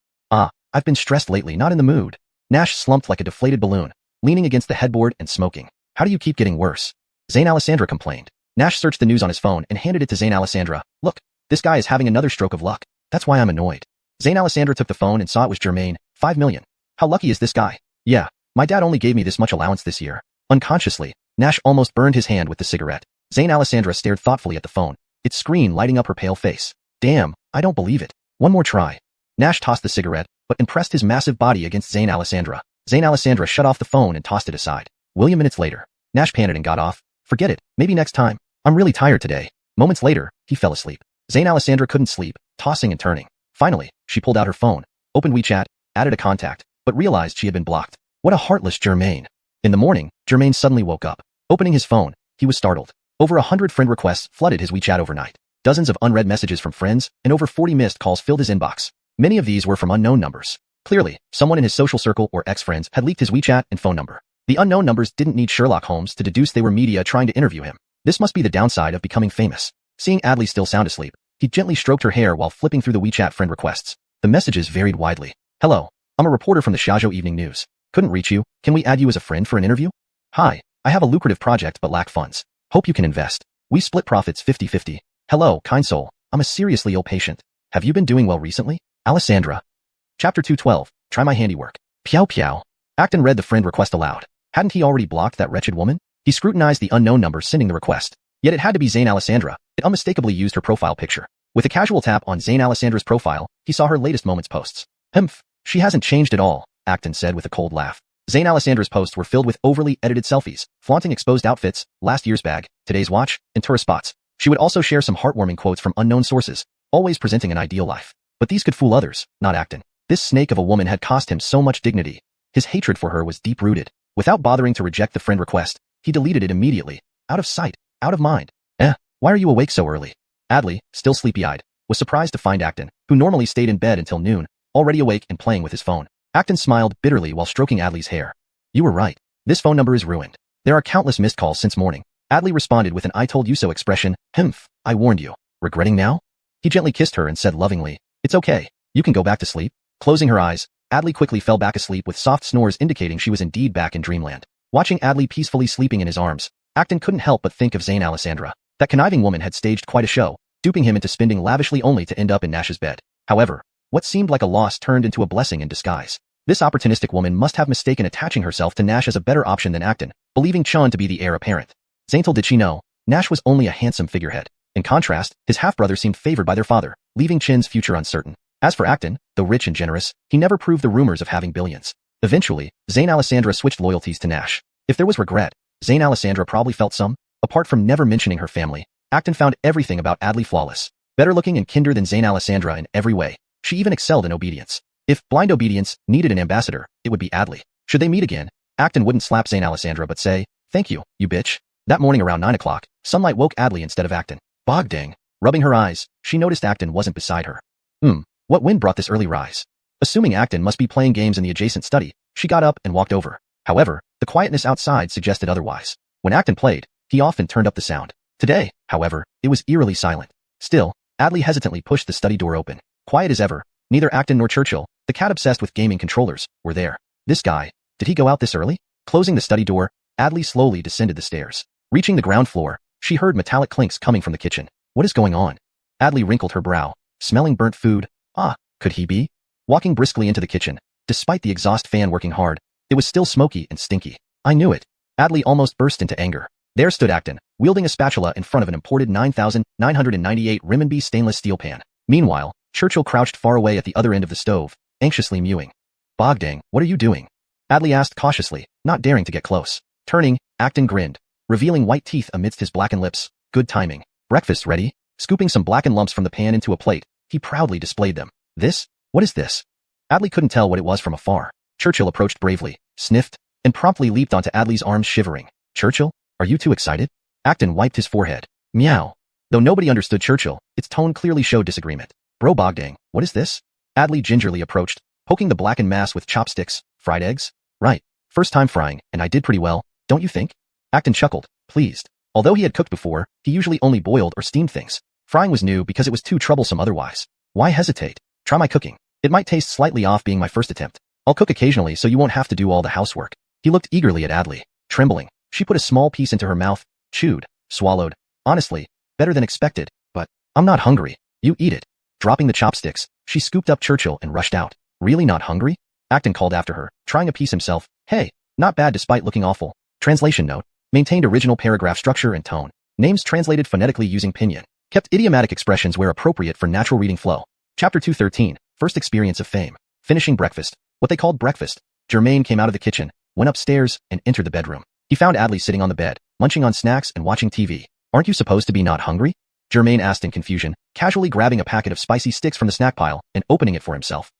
I've been stressed lately, not in the mood. Nash slumped like a deflated balloon, leaning against the headboard and smoking. How do you keep getting worse? Zayn Alessandra complained. Nash searched the news on his phone and handed it to Zayn Alessandra. Look, this guy is having another stroke of luck. That's why I'm annoyed. Zayn Alessandra took the phone and saw it was Jermaine. 5 million. How lucky is this guy? Yeah, my dad only gave me this much allowance this year. Unconsciously, Nash almost burned his hand with the cigarette. Zayn Alessandra stared thoughtfully at the phone, its screen lighting up her pale face. Damn, I don't believe it. One more try. Nash tossed the cigarette, but impressed his massive body against Zayn Alessandra. Zayn Alessandra shut off the phone and tossed it aside. Minutes later, Nash panted and got off. Forget it, maybe next time. I'm really tired today. Moments later, he fell asleep. Zayn Alessandra couldn't sleep, tossing and turning. Finally, she pulled out her phone, opened WeChat, added a contact, but realized she had been blocked. What a heartless Jermaine. In the morning, Jermaine suddenly woke up. Opening his phone, he was startled. Over 100 friend requests flooded his WeChat overnight. Dozens of unread messages from friends and over 40 missed calls filled his inbox. Many of these were from unknown numbers. Clearly, someone in his social circle or ex-friends had leaked his WeChat and phone number. The unknown numbers didn't need Sherlock Holmes to deduce they were media trying to interview him. This must be the downside of becoming famous. Seeing Adley still sound asleep, he gently stroked her hair while flipping through the WeChat friend requests. The messages varied widely. Hello, I'm a reporter from the Xiaozhou Evening News. Couldn't reach you. Can we add you as a friend for an interview? Hi, I have a lucrative project but lack funds. Hope you can invest. We split profits 50-50. Hello, kind soul. I'm a seriously ill patient. Have you been doing well recently? Alessandra. Chapter 212. Try my handiwork. Piao piao. Acton read the friend request aloud. Hadn't he already blocked that wretched woman? He scrutinized the unknown number sending the request. Yet it had to be Zayn Alessandra. It unmistakably used her profile picture. With a casual tap on Zayn Alessandra's profile, he saw her latest moments posts. Humph. She hasn't changed at all, Acton said with a cold laugh. Zayn Alessandra's posts were filled with overly edited selfies, flaunting exposed outfits, last year's bag, today's watch, and tourist spots. She would also share some heartwarming quotes from unknown sources, always presenting an ideal life. But these could fool others, not Acton. This snake of a woman had cost him so much dignity. His hatred for her was deep-rooted. Without bothering to reject the friend request, he deleted it immediately. Out of sight, out of mind. Why are you awake so early? Adley, still sleepy-eyed, was surprised to find Acton, who normally stayed in bed until noon, already awake and playing with his phone. Acton smiled bitterly while stroking Adley's hair. You were right. This phone number is ruined. There are countless missed calls since morning. Adley responded with an I told you so expression. Humph, I warned you. Regretting now? He gently kissed her and said lovingly, It's okay. You can go back to sleep. Closing her eyes, Adley quickly fell back asleep with soft snores indicating she was indeed back in dreamland. Watching Adley peacefully sleeping in his arms, Acton couldn't help but think of Zayn Alessandra. That conniving woman had staged quite a show, duping him into spending lavishly only to end up in Nash's bed. However, what seemed like a loss turned into a blessing in disguise. This opportunistic woman must have mistaken attaching herself to Nash as a better option than Acton, believing Chun to be the heir apparent. Zayntel did she know, Nash was only a handsome figurehead. In contrast, his half-brother seemed favored by their father, leaving Chin's future uncertain. As for Acton, though rich and generous, he never proved the rumors of having billions. Eventually, Zayn Alessandra switched loyalties to Nash. If there was regret, Zayn Alessandra probably felt some. Apart from never mentioning her family, Acton found everything about Adley flawless. Better looking and kinder than Zayn Alessandra in every way. She even excelled in obedience. If blind obedience needed an ambassador, it would be Adley. Should they meet again, Acton wouldn't slap Zayn Alessandra but say, Thank you, you bitch. That morning around 9 o'clock, sunlight woke Adley instead of Acton. Bogdang. Rubbing her eyes, she noticed Acton wasn't beside her. What wind brought this early rise? Assuming Acton must be playing games in the adjacent study, she got up and walked over. However, the quietness outside suggested otherwise. When Acton played, he often turned up the sound. Today, however, it was eerily silent. Still, Adley hesitantly pushed the study door open. Quiet as ever, neither Acton nor Churchill, the cat obsessed with gaming controllers, were there. This guy, did he go out this early? Closing the study door, Adley slowly descended the stairs. Reaching the ground floor, she heard metallic clinks coming from the kitchen. What is going on? Adley wrinkled her brow, smelling burnt food. Could he be? Walking briskly into the kitchen, despite the exhaust fan working hard, it was still smoky and stinky. I knew it. Adley almost burst into anger. There stood Acton, wielding a spatula in front of an imported 9,998 renminbi stainless steel pan. Meanwhile, Churchill crouched far away at the other end of the stove, anxiously mewing. Bogdang, what are you doing? Adley asked cautiously, not daring to get close. Turning, Acton grinned, revealing white teeth amidst his blackened lips. Good timing. Breakfast ready? Scooping some blackened lumps from the pan into a plate, he proudly displayed them. This? What is this? Adley couldn't tell what it was from afar. Churchill approached bravely, sniffed, and promptly leaped onto Adley's arms shivering. Churchill? Are you too excited? Acton wiped his forehead. Meow. Though nobody understood Churchill, its tone clearly showed disagreement. Bro Bogdang, what is this? Adley gingerly approached, poking the blackened mass with chopsticks. Fried eggs? Right. First time frying, and I did pretty well, don't you think? Acton chuckled, pleased. Although he had cooked before, he usually only boiled or steamed things. Frying was new because it was too troublesome otherwise. Why hesitate? Try my cooking. It might taste slightly off being my first attempt. I'll cook occasionally so you won't have to do all the housework. He looked eagerly at Adley. Trembling, she put a small piece into her mouth, chewed, swallowed. Honestly, better than expected, but I'm not hungry. You eat it. Dropping the chopsticks, she scooped up Churchill and rushed out. Really not hungry? Acton called after her, trying a piece himself. Hey, not bad despite looking awful. Translation note. Maintained original paragraph structure and tone. Names translated phonetically using pinyin. Kept idiomatic expressions where appropriate for natural reading flow. Chapter 213. First experience of fame. Finishing breakfast. What they called breakfast. Germain came out of the kitchen, went upstairs, and entered the bedroom. He found Adley sitting on the bed, munching on snacks and watching TV. Aren't you supposed to be not hungry? Germain asked in confusion, casually grabbing a packet of spicy sticks from the snack pile and opening it for himself.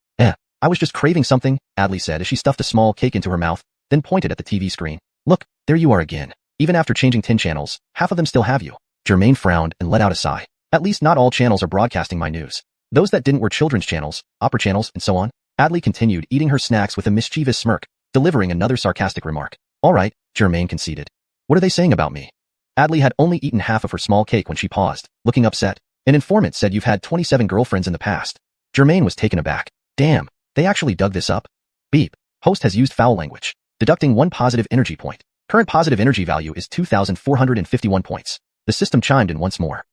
I was just craving something, Adley said as she stuffed a small cake into her mouth, then pointed at the TV screen. Look, there you are again. Even after changing 10 channels, half of them still have you. Germain frowned and let out a sigh. At least not all channels are broadcasting my news. Those that didn't were children's channels, opera channels, and so on. Adley continued eating her snacks with a mischievous smirk, delivering another sarcastic remark. All right, Germain conceded. What are they saying about me? Adley had only eaten half of her small cake when she paused, looking upset. An informant said you've had 27 girlfriends in the past. Germain was taken aback. Damn, they actually dug this up? Beep. Host has used foul language. Deducting 1 positive energy point. Current positive energy value is 2,451 points. The system chimed in once more.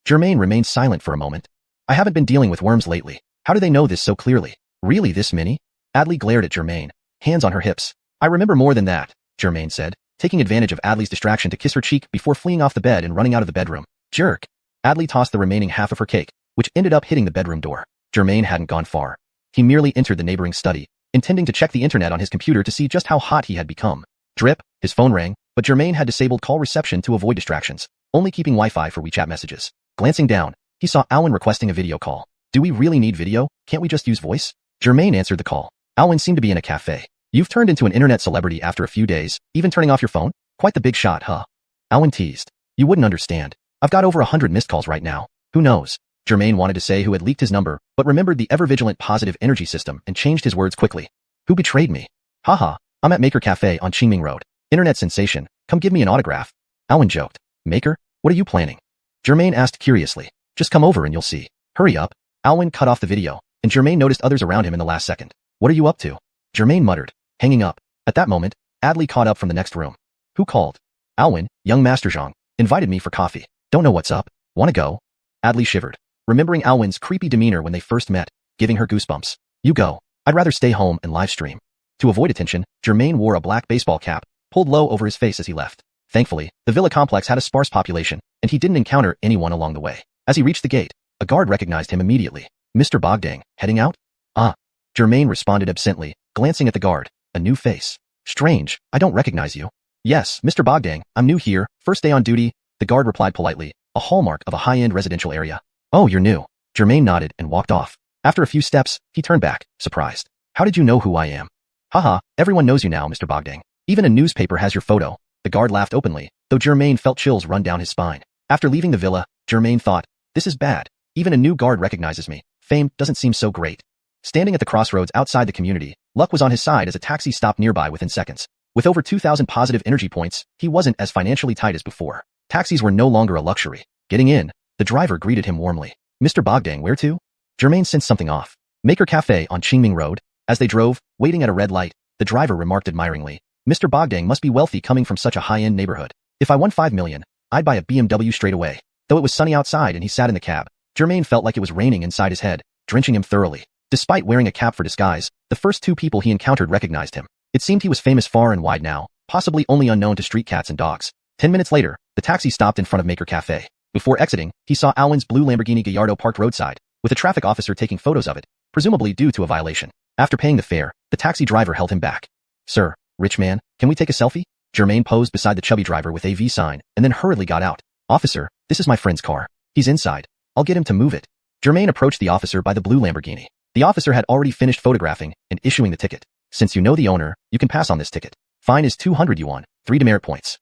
Germain remained silent for a moment. I haven't been dealing with worms lately. How do they know this so clearly? Really this many? Adley glared at Germain, hands on her hips. I remember more than that, Germain said, taking advantage of Adley's distraction to kiss her cheek before fleeing off the bed and running out of the bedroom. Jerk. Adley tossed the remaining half of her cake, which ended up hitting the bedroom door. Germain hadn't gone far. He merely entered the neighboring study, intending to check the internet on his computer to see just how hot he had become. Drip, his phone rang, but Germain had disabled call reception to avoid distractions, only keeping Wi-Fi for WeChat messages. Glancing down, he saw Alwyn requesting a video call. Do we really need video? Can't we just use voice? Germain answered the call. Alwyn seemed to be in a cafe. You've turned into an internet celebrity after a few days, even turning off your phone? Quite the big shot, huh? Alwyn teased. You wouldn't understand. I've got over 100 missed calls right now. Who knows? Germain wanted to say who had leaked his number, but remembered the ever-vigilant positive energy system and changed his words quickly. Who betrayed me? Haha, I'm at Maker Cafe on Qingming Road. Internet sensation, come give me an autograph. Alwyn joked. Maker? What are you planning? Germain asked curiously. Just come over and you'll see. Hurry up. Alwyn cut off the video, and Germain noticed others around him in the last second. What are you up to? Germain muttered, hanging up. At that moment, Adley caught up from the next room. Who called? Alwyn, young Master Zhang, invited me for coffee. Don't know what's up. Wanna go? Adley shivered, remembering Alwyn's creepy demeanor when they first met, giving her goosebumps. You go. I'd rather stay home and live stream. To avoid attention, Germain wore a black baseball cap, pulled low over his face as he left. Thankfully, the villa complex had a sparse population, and he didn't encounter anyone along the way. As he reached the gate, a guard recognized him immediately. Mr. Bogdang, heading out? Ah. Germain responded absently, glancing at the guard. A new face. Strange, I don't recognize you. Yes, Mr. Bogdang, I'm new here, first day on duty, the guard replied politely, a hallmark of a high-end residential area. Oh, you're new. Germain nodded and walked off. After a few steps, he turned back, surprised. How did you know who I am? Haha, everyone knows you now, Mr. Bogdang. Even a newspaper has your photo. The guard laughed openly, though Germain felt chills run down his spine. After leaving the villa, Germain thought, this is bad. Even a new guard recognizes me. Fame doesn't seem so great. Standing at the crossroads outside the community, luck was on his side as a taxi stopped nearby within seconds. With over 2,000 positive energy points, he wasn't as financially tight as before. Taxis were no longer a luxury. Getting in, the driver greeted him warmly. Mr. Bogdang, where to? Germain sensed something off. Maker Cafe on Qingming Road. As they drove, waiting at a red light, the driver remarked admiringly. Mr. Bogdang must be wealthy coming from such a high-end neighborhood. If I won 5 million, I'd buy a BMW straight away. Though it was sunny outside and he sat in the cab, Germain felt like it was raining inside his head, drenching him thoroughly. Despite wearing a cap for disguise, the first 2 people he encountered recognized him. It seemed he was famous far and wide now, possibly only unknown to street cats and dogs. 10 minutes later, the taxi stopped in front of Maker Cafe. Before exiting, he saw Alwyn's blue Lamborghini Gallardo parked roadside, with a traffic officer taking photos of it, presumably due to a violation. After paying the fare, the taxi driver held him back. Sir, rich man, can we take a selfie? Germain posed beside the chubby driver with a V sign and then hurriedly got out. Officer, this is my friend's car. He's inside. I'll get him to move it. Germain approached the officer by the blue Lamborghini. The officer had already finished photographing and issuing the ticket. Since you know the owner, you can pass on this ticket. Fine is 200 yuan, 3 demerit points.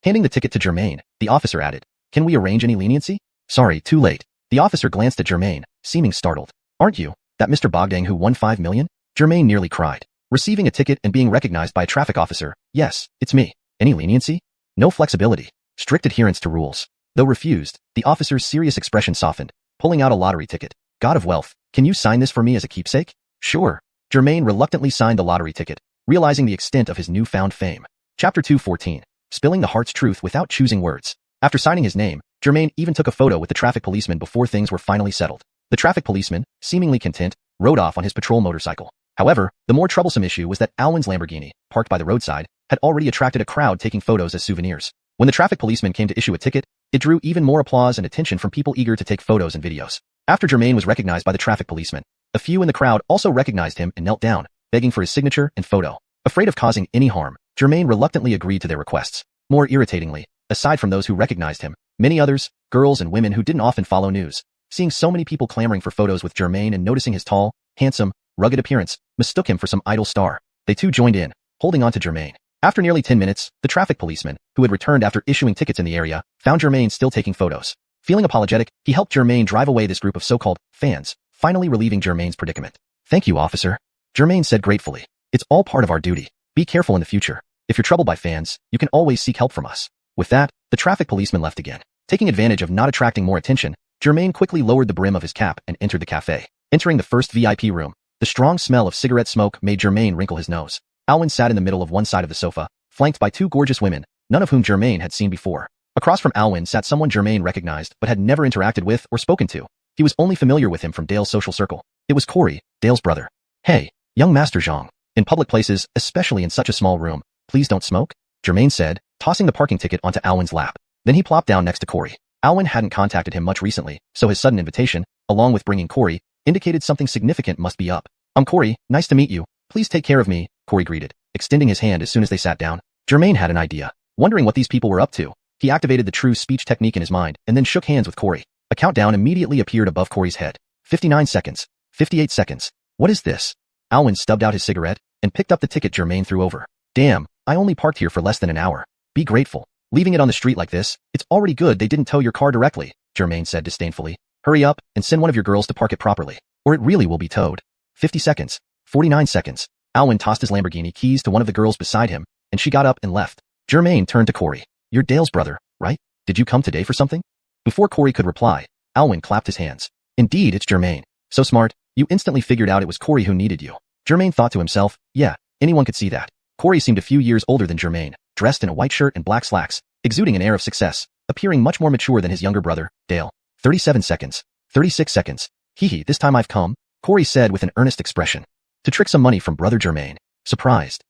Handing the ticket to Germain, the officer added, can we arrange any leniency? Sorry, too late. The officer glanced at Germain, seeming startled. Aren't you that Mr. Bogdang who won 5 million? Germain nearly cried. Receiving a ticket and being recognized by a traffic officer, yes, it's me. Any leniency? No flexibility. Strict adherence to rules. Though refused, the officer's serious expression softened, pulling out a lottery ticket. God of wealth, can you sign this for me as a keepsake? Sure. Germain reluctantly signed the lottery ticket, realizing the extent of his newfound fame. Chapter 2:14. Spilling the heart's truth without choosing words. After signing his name, Germain even took a photo with the traffic policeman before things were finally settled. The traffic policeman, seemingly content, rode off on his patrol motorcycle. However, the more troublesome issue was that Alwyn's Lamborghini, parked by the roadside, had already attracted a crowd taking photos as souvenirs. When the traffic policeman came to issue a ticket, it drew even more applause and attention from people eager to take photos and videos. After Germain was recognized by the traffic policeman, a few in the crowd also recognized him and knelt down, begging for his signature and photo. Afraid of causing any harm, Germain reluctantly agreed to their requests. More irritatingly, aside from those who recognized him, many others, girls and women who didn't often follow news, seeing so many people clamoring for photos with Germain and noticing his tall, handsome, rugged appearance, mistook him for some idol star. They too joined in, holding on to Germain. After nearly 10 minutes, the traffic policeman, who had returned after issuing tickets in the area, found Germain still taking photos. Feeling apologetic, he helped Germain drive away this group of so-called fans, finally relieving Germain's predicament. Thank you, officer. Germain said gratefully. It's all part of our duty. Be careful in the future. If you're troubled by fans, you can always seek help from us. With that, the traffic policeman left again. Taking advantage of not attracting more attention, Germain quickly lowered the brim of his cap and entered the cafe. Entering the first VIP room, the strong smell of cigarette smoke made Germain wrinkle his nose. Alwyn sat in the middle of one side of the sofa, flanked by two gorgeous women, none of whom Germain had seen before. Across from Alwyn sat someone Germain recognized but had never interacted with or spoken to. He was only familiar with him from Dale's social circle. It was Corey, Dale's brother. Hey, young Master Zhang. In public places, especially in such a small room, please don't smoke, Germain said, tossing the parking ticket onto Alwyn's lap. Then he plopped down next to Corey. Alwyn hadn't contacted him much recently, so his sudden invitation, along with bringing Corey, indicated something significant must be up. I'm Corey, nice to meet you. Please take care of me, Corey greeted, extending his hand as soon as they sat down. Germain had an idea. Wondering what these people were up to, he activated the true speech technique in his mind and then shook hands with Corey. A countdown immediately appeared above Corey's head. 59 seconds. 58 seconds. What is this? Alwyn stubbed out his cigarette and picked up the ticket Germain threw over. Damn, I only parked here for less than an hour. Be grateful. Leaving it on the street like this, it's already good they didn't tow your car directly, Germain said disdainfully. Hurry up and send one of your girls to park it properly, or it really will be towed. 50 seconds. 49 seconds. Alwyn tossed his Lamborghini keys to one of the girls beside him, and she got up and left. Germain turned to Corey. You're Dale's brother, right? Did you come today for something? Before Corey could reply, Alwyn clapped his hands. Indeed, it's Germain. So smart, you instantly figured out it was Corey who needed you. Germain thought to himself, yeah, anyone could see that. Corey seemed a few years older than Germain, dressed in a white shirt and black slacks, exuding an air of success, appearing much more mature than his younger brother, Dale. 37 seconds. 36 seconds. Hee this time I've come, Corey said with an earnest expression. To trick some money from brother Germain. Surprised.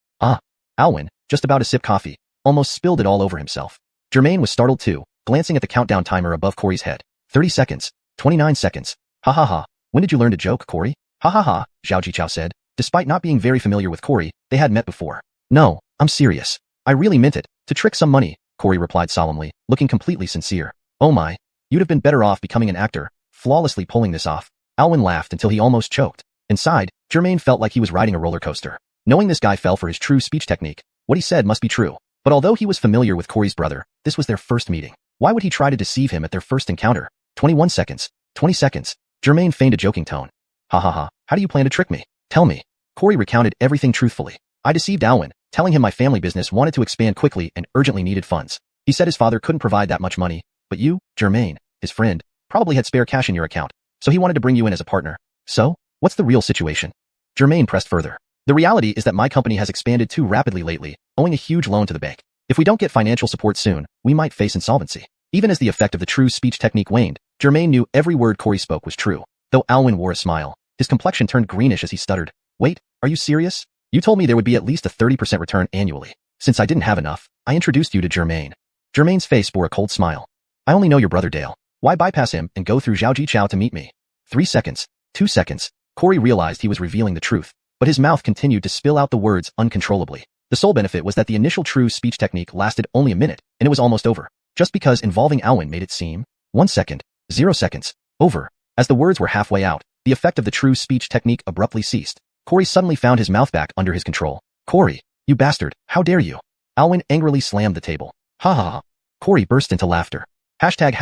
Alwyn, just about to sip coffee, almost spilled it all over himself. Germain was startled too, glancing at the countdown timer above Corey's head. 30 seconds. 29 seconds. Ha ha ha. When did you learn to joke, Corey? Ha ha ha, Zhao Jichao said. Despite not being very familiar with Corey, they had met before. No, I'm serious. I really meant it. To trick some money, Corey replied solemnly, looking completely sincere. Oh my. You'd have been better off becoming an actor, flawlessly pulling this off. Alwyn laughed until he almost choked. Inside, Germain felt like he was riding a roller coaster. Knowing this guy fell for his true speech technique, what he said must be true. But although he was familiar with Corey's brother, this was their first meeting. Why would he try to deceive him at their first encounter? 21 seconds. 20 seconds. Germain feigned a joking tone. Ha ha ha, how do you plan to trick me? Tell me. Corey recounted everything truthfully. I deceived Alwyn, telling him my family business wanted to expand quickly and urgently needed funds. He said his father couldn't provide that much money, but you, Germain, his friend, probably had spare cash in your account, so he wanted to bring you in as a partner. So, what's the real situation? Germain pressed further. The reality is that my company has expanded too rapidly lately, owing a huge loan to the bank. If we don't get financial support soon, we might face insolvency. Even as the effect of the true speech technique waned, Germain knew every word Corey spoke was true. Though Alwyn wore a smile, his complexion turned greenish as he stuttered. Wait, are you serious? You told me there would be at least a 30% return annually. Since I didn't have enough, I introduced you to Germain. Germain's face bore a cold smile. I only know your brother Dale. Why bypass him and go through Zhao Jichao to meet me? 3 seconds. 2 seconds. Corey realized he was revealing the truth, but his mouth continued to spill out the words uncontrollably. The sole benefit was that the initial true speech technique lasted only a minute, and it was almost over. Just because involving Alwyn made it seem 1 second, 0 seconds, over. As the words were halfway out, the effect of the true speech technique abruptly ceased. Corey suddenly found his mouth back under his control. Corey, you bastard, how dare you? Alwyn angrily slammed the table. Ha ha ha. Corey burst into laughter. Hashtag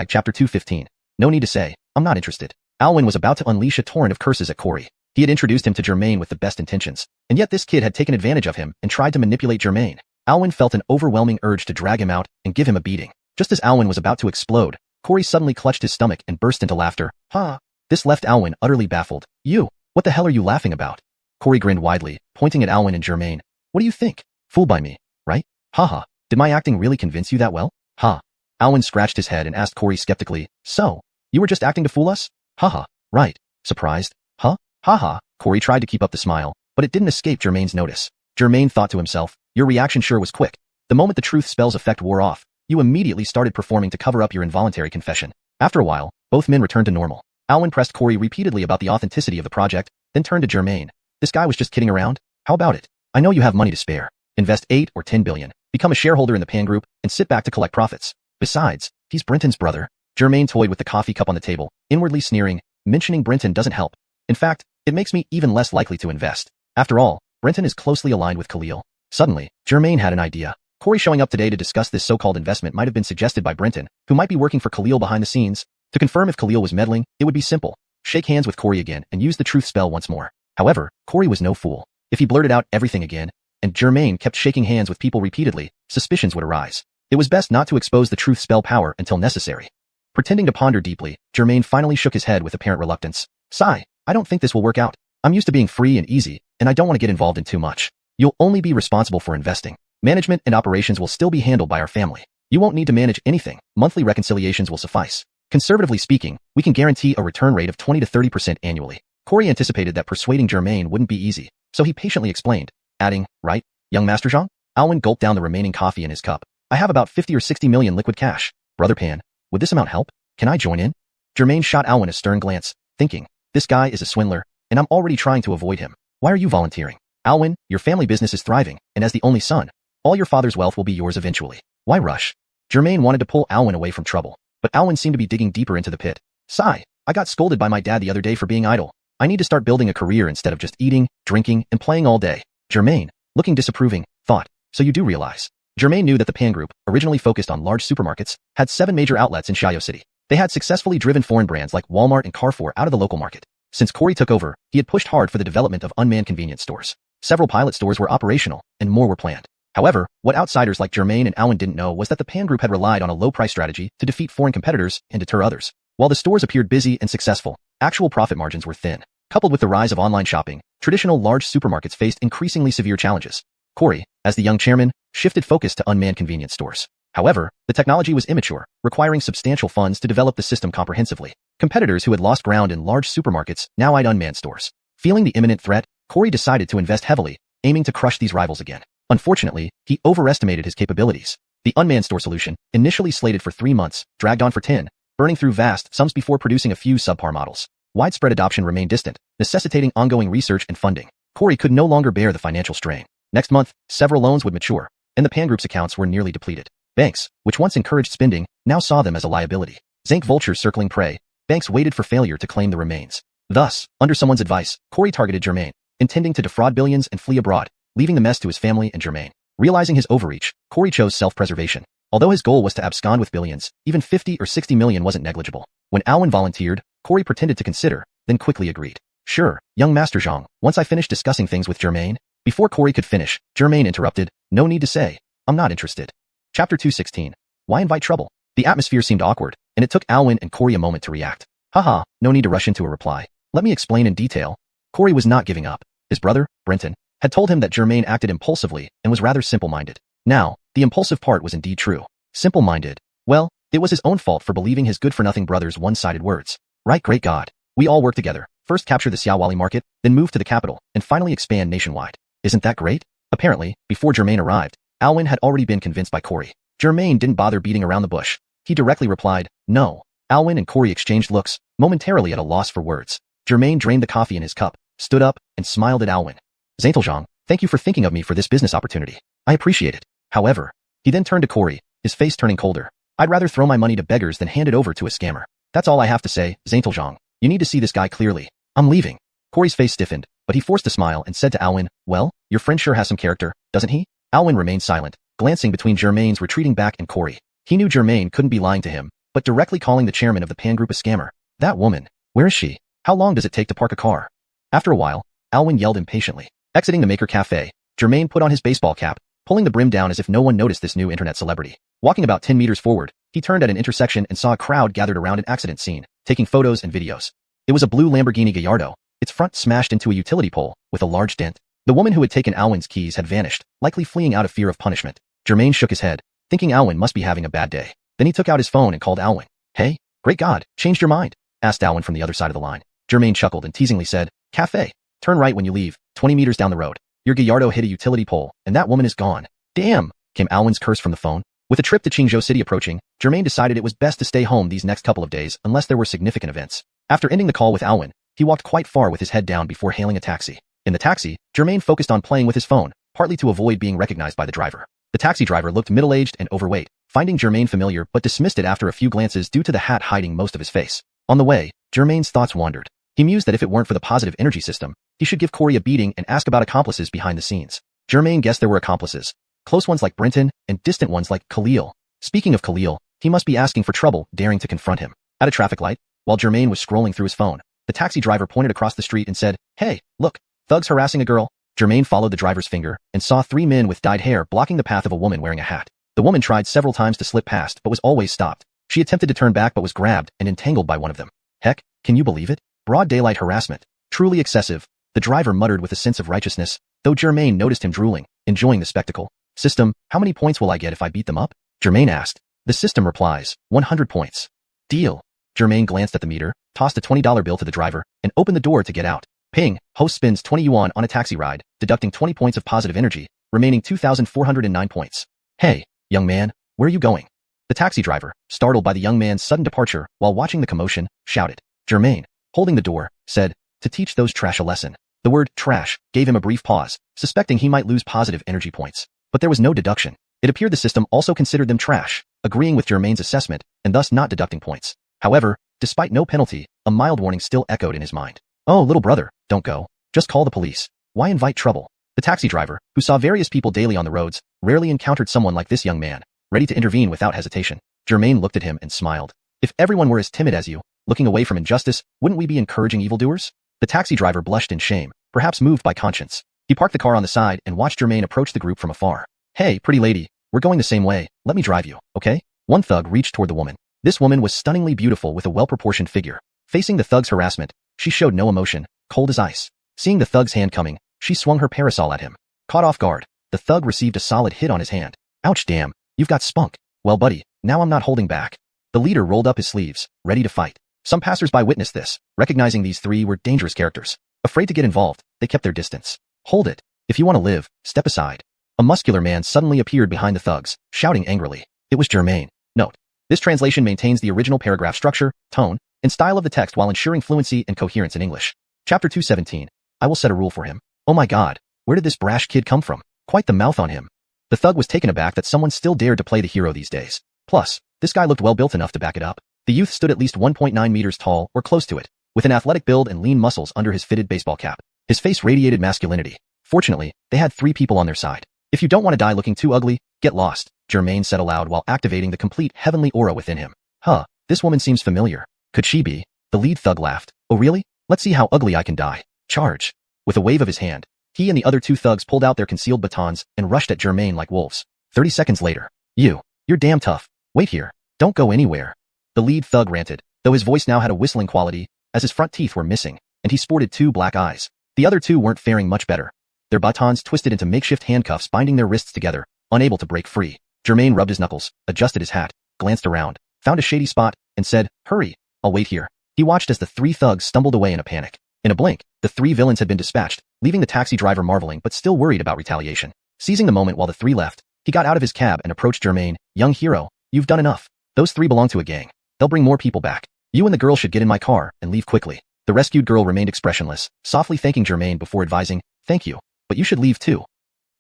chapter 215. No need to say, I'm not interested. Alwyn was about to unleash a torrent of curses at Corey. He had introduced him to Germain with the best intentions, and yet this kid had taken advantage of him and tried to manipulate Germain. Alwyn felt an overwhelming urge to drag him out and give him a beating. Just as Alwyn was about to explode, Corey suddenly clutched his stomach and burst into laughter. Ha! This left Alwyn utterly baffled. You, what the hell are you laughing about? Corey grinned widely, pointing at Alwyn and Germain. What do you think? Fooled by me, right? Haha. Did my acting really convince you that well? Ha. Alwyn scratched his head and asked Corey skeptically. So, you were just acting to fool us? Haha. Right. Surprised? Huh? Haha. Corey tried to keep up the smile, but it didn't escape Germain's notice. Germain thought to himself, your reaction sure was quick. The moment the truth spell's effect wore off, you immediately started performing to cover up your involuntary confession. After a while, both men returned to normal. Alwyn pressed Corey repeatedly about the authenticity of the project, then turned to Germain. This guy was just kidding around? How about it? I know you have money to spare. Invest 8 or 10 billion, become a shareholder in the Pan Group, and sit back to collect profits. Besides, he's Brenton's brother. Germain toyed with the coffee cup on the table, inwardly sneering. Mentioning Brenton doesn't help. In fact, it makes me even less likely to invest. After all, Brenton is closely aligned with Khalil. Suddenly, Germain had an idea. Corey showing up today to discuss this so-called investment might have been suggested by Brenton, who might be working for Khalil behind the scenes. To confirm if Khalil was meddling, it would be simple. Shake hands with Corey again and use the truth spell once more. However, Corey was no fool. If he blurted out everything again, and Germain kept shaking hands with people repeatedly, suspicions would arise. It was best not to expose the truth spell power until necessary. Pretending to ponder deeply, Germain finally shook his head with apparent reluctance. Sigh, I don't think this will work out. I'm used to being free and easy, and I don't want to get involved in too much. You'll only be responsible for investing. Management and operations will still be handled by our family. You won't need to manage anything. Monthly reconciliations will suffice. Conservatively speaking, we can guarantee a return rate of 20 to 30% annually. Corey anticipated that persuading Germain wouldn't be easy, so he patiently explained, adding, right, young Master Zhang? Alwyn gulped down the remaining coffee in his cup. I have about 50 or 60 million liquid cash. Brother Pan, would this amount help? Can I join in? Germain shot Alwyn a stern glance, thinking, this guy is a swindler, and I'm already trying to avoid him. Why are you volunteering? Alwyn, your family business is thriving, and as the only son, all your father's wealth will be yours eventually. Why rush? Germain wanted to pull Alwyn away from trouble, but Alwyn seemed to be digging deeper into the pit. Sigh, I got scolded by my dad the other day for being idle. I need to start building a career instead of just eating, drinking, and playing all day. Germain, looking disapproving, thought, so you do realize. Germain knew that the Pan Group, originally focused on large supermarkets, had 7 major outlets in Xiao City. They had successfully driven foreign brands like Walmart and Carrefour out of the local market. Since Corey took over, he had pushed hard for the development of unmanned convenience stores. Several pilot stores were operational, and more were planned. However, what outsiders like Germain and Alwyn didn't know was that the Pan Group had relied on a low-price strategy to defeat foreign competitors and deter others. While the stores appeared busy and successful, actual profit margins were thin. Coupled with the rise of online shopping, traditional large supermarkets faced increasingly severe challenges. Corey, as the young chairman, shifted focus to unmanned convenience stores. However, the technology was immature, requiring substantial funds to develop the system comprehensively. Competitors who had lost ground in large supermarkets now eyed unmanned stores. Feeling the imminent threat, Corey decided to invest heavily, aiming to crush these rivals again. Unfortunately, he overestimated his capabilities. The unmanned store solution, initially slated for 3 months, dragged on for 10, burning through vast sums before producing a few subpar models. Widespread adoption remained distant, necessitating ongoing research and funding. Corey could no longer bear the financial strain. Next month, several loans would mature, and the Pan Group's accounts were nearly depleted. Banks, which once encouraged spending, now saw them as a liability. Zank vultures circling prey, banks waited for failure to claim the remains. Thus, under someone's advice, Corey targeted Germain, intending to defraud billions and flee abroad, leaving the mess to his family and Germain. Realizing his overreach, Corey chose self-preservation. Although his goal was to abscond with billions, even 50 or 60 million wasn't negligible. When Alwyn volunteered, Corey pretended to consider, then quickly agreed. Sure, young Master Zhang, once I finish discussing things with Germain. Before Corey could finish, Germain interrupted, no need to say, I'm not interested. Chapter 216. Why invite trouble? The atmosphere seemed awkward, and it took Alwyn and Corey a moment to react. Haha, no need to rush into a reply. Let me explain in detail. Corey was not giving up. His brother, Brenton, had told him that Germain acted impulsively and was rather simple-minded. Now, the impulsive part was indeed true. Simple-minded. Well, it was his own fault for believing his good-for-nothing brother's one-sided words. Right, great God. We all work together. First capture the Xiaowali market, then move to the capital, and finally expand nationwide. Isn't that great? Apparently, before Germain arrived, Alwyn had already been convinced by Corey. Germain didn't bother beating around the bush. He directly replied, no. Alwyn and Corey exchanged looks, momentarily at a loss for words. Germain drained the coffee in his cup, stood up, and smiled at Alwyn. Zhang, Thank you for thinking of me for this business opportunity. I appreciate it. However, he then turned to Corey, his face turning colder. I'd rather throw my money to beggars than hand it over to a scammer. That's all I have to say, Zhang. You need to see this guy clearly. I'm leaving. Corey's face stiffened, but he forced a smile and said to Alwyn, well, your friend sure has some character, doesn't he? Alwyn remained silent, glancing between Germain's retreating back and Corey. He knew Germain couldn't be lying to him, but directly calling the chairman of the Pan Group a scammer. That woman. Where is she? How long does it take to park a car? After a while, Alwyn yelled impatiently. Exiting the Maker Cafe, Germain put on his baseball cap, pulling the brim down as if no one noticed this new internet celebrity. Walking about 10 meters forward, he turned at an intersection and saw a crowd gathered around an accident scene, taking photos and videos. It was a blue Lamborghini Gallardo, its front smashed into a utility pole, with a large dent. The woman who had taken Alwyn's keys had vanished, likely fleeing out of fear of punishment. Germain shook his head, thinking Alwyn must be having a bad day. Then he took out his phone and called Alwyn. Hey, great God, changed your mind? Asked Alwyn from the other side of the line. Germain chuckled and teasingly said, Cafe, turn right when you leave, 20 meters down the road. Your Gallardo hit a utility pole, and that woman is gone. Damn, came Alwyn's curse from the phone. With a trip to Qingzhou City approaching, Germain decided it was best to stay home these next couple of days unless there were significant events. After ending the call with Alwyn, he walked quite far with his head down before hailing a taxi. In the taxi, Germain focused on playing with his phone, partly to avoid being recognized by the driver. The taxi driver looked middle-aged and overweight, finding Germain familiar but dismissed it after a few glances due to the hat hiding most of his face. On the way, Germain's thoughts wandered. He mused that if it weren't for the positive energy system, he should give Corey a beating and ask about accomplices behind the scenes. Germain guessed there were accomplices, close ones like Brenton and distant ones like Khalil. Speaking of Khalil, he must be asking for trouble, daring to confront him. At a traffic light, while Germain was scrolling through his phone, the taxi driver pointed across the street and said, Hey, look, thugs harassing a girl. Germain followed the driver's finger and saw 3 men with dyed hair blocking the path of a woman wearing a hat. The woman tried several times to slip past but was always stopped. She attempted to turn back but was grabbed and entangled by one of them. Heck, can you believe it? Broad daylight harassment. Truly excessive, the driver muttered with a sense of righteousness, though Germain noticed him drooling, enjoying the spectacle. System, how many points will I get if I beat them up? Germain asked. The system replies, 100 points. Deal. Germain glanced at the meter, tossed a $20 bill to the driver, and opened the door to get out. Ping, host spends 20 yuan on a taxi ride, deducting 20 points of positive energy, remaining 2,409 points. Hey, young man, where are you going? The taxi driver, startled by the young man's sudden departure while watching the commotion, shouted. Germain, holding the door, said, to teach those trash a lesson. The word trash gave him a brief pause, suspecting he might lose positive energy points. But there was no deduction. It appeared the system also considered them trash, agreeing with Germain's assessment, and thus not deducting points. However, despite no penalty, a mild warning still echoed in his mind. Oh, little brother, don't go. Just call the police. Why invite trouble? The taxi driver, who saw various people daily on the roads, rarely encountered someone like this young man, ready to intervene without hesitation. Germain looked at him and smiled. If everyone were as timid as you, looking away from injustice, wouldn't we be encouraging evildoers? The taxi driver blushed in shame, perhaps moved by conscience. He parked the car on the side and watched Germain approach the group from afar. Hey, pretty lady, we're going the same way, let me drive you, okay? One thug reached toward the woman. This woman was stunningly beautiful with a well-proportioned figure. Facing the thug's harassment, she showed no emotion, cold as ice. Seeing the thug's hand coming, she swung her parasol at him. Caught off guard, the thug received a solid hit on his hand. Ouch, damn, you've got spunk. Well, buddy, now I'm not holding back. The leader rolled up his sleeves, ready to fight. Some passersby witnessed this, recognizing these 3 were dangerous characters. Afraid to get involved, they kept their distance. Hold it. If you want to live, step aside. A muscular man suddenly appeared behind the thugs, shouting angrily. It was Germain. Note. This translation maintains the original paragraph structure, tone, and style of the text while ensuring fluency and coherence in English. Chapter 217. I will set a rule for him. Oh my God, where did this brash kid come from? Quite the mouth on him. The thug was taken aback that someone still dared to play the hero these days. Plus, this guy looked well built enough to back it up. The youth stood at least 1.9 meters tall or close to it, with an athletic build and lean muscles under his fitted baseball cap. His face radiated masculinity. Fortunately, they had 3 people on their side. If you don't want to die looking too ugly, get lost, Germain said aloud while activating the complete heavenly aura within him. Huh, this woman seems familiar. Could she be? The lead thug laughed. Oh really? Let's see how ugly I can die. Charge. With a wave of his hand, he and the other 2 thugs pulled out their concealed batons and rushed at Germain like wolves. 30 seconds later. You're damn tough. Wait here. Don't go anywhere. The lead thug ranted, though his voice now had a whistling quality, as his front teeth were missing, and he sported 2 black eyes. The other 2 weren't faring much better. Their batons twisted into makeshift handcuffs binding their wrists together, unable to break free. Germain rubbed his knuckles, adjusted his hat, glanced around, found a shady spot, and said, Hurry, I'll wait here. He watched as the 3 thugs stumbled away in a panic. In a blink, the 3 villains had been dispatched, leaving the taxi driver marveling but still worried about retaliation. Seizing the moment while the 3 left, he got out of his cab and approached Germain. Young hero, you've done enough. Those 3 belong to a gang. They'll bring more people back. You and the girl should get in my car and leave quickly. The rescued girl remained expressionless, softly thanking Germain before advising, Thank you. but you should leave too.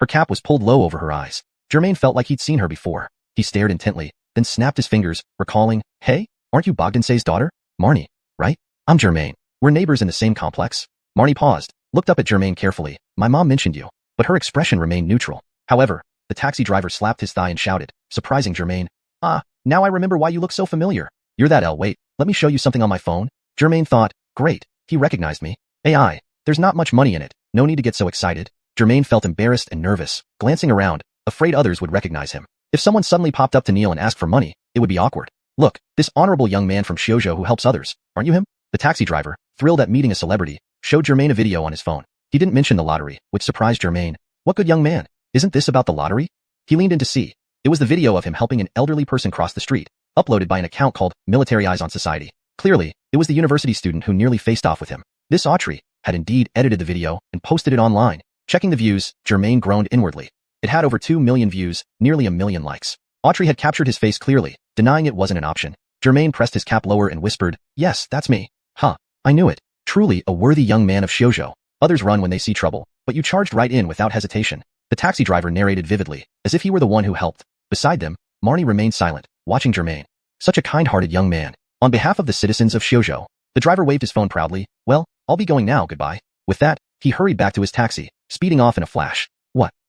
Her cap was pulled low over her eyes. Germain felt like he'd seen her before. He stared intently, then snapped his fingers, recalling, "Hey, aren't you Bogdansay's daughter? Marnie, right? I'm Germain. We're neighbors in the same complex." Marnie paused, looked up at Germain carefully. "My mom mentioned you." But her expression remained neutral. However, the taxi driver slapped his thigh and shouted, surprising Germain, "Ah, now I remember why you look so familiar. You're that L. Wait, let me show you something on my phone." Germain thought, great, he recognized me. AI, there's not much money in it, no need to get so excited. Germain felt embarrassed and nervous, glancing around, afraid others would recognize him. If someone suddenly popped up to Neil and asked for money, it would be awkward. "Look, this honorable young man from Xiuxian who helps others, aren't you him?" The taxi driver, thrilled at meeting a celebrity, showed Germain a video on his phone. He didn't mention the lottery, which surprised Germain. What good young man? Isn't this about the lottery? He leaned in to see. It was the video of him helping an elderly person cross the street, uploaded by an account called Military Eyes on Society. Clearly, it was the university student who nearly faced off with him. This Autry had indeed edited the video and posted it online. Checking the views, Germain groaned inwardly. It had over 2 million views, nearly 1 million likes. Autry had captured his face clearly, denying it wasn't an option. Germain pressed his cap lower and whispered, "Yes, that's me." "Huh, I knew it. Truly a worthy young man of Xiuxian. Others run when they see trouble, but you charged right in without hesitation." The taxi driver narrated vividly, as if he were the one who helped. Beside them, Marnie remained silent, watching Germain. Such a kind-hearted young man. On behalf of the citizens of Xiuxian, the driver waved his phone proudly. "Well, I'll be going now, goodbye." With that, he hurried back to his taxi, speeding off in a flash.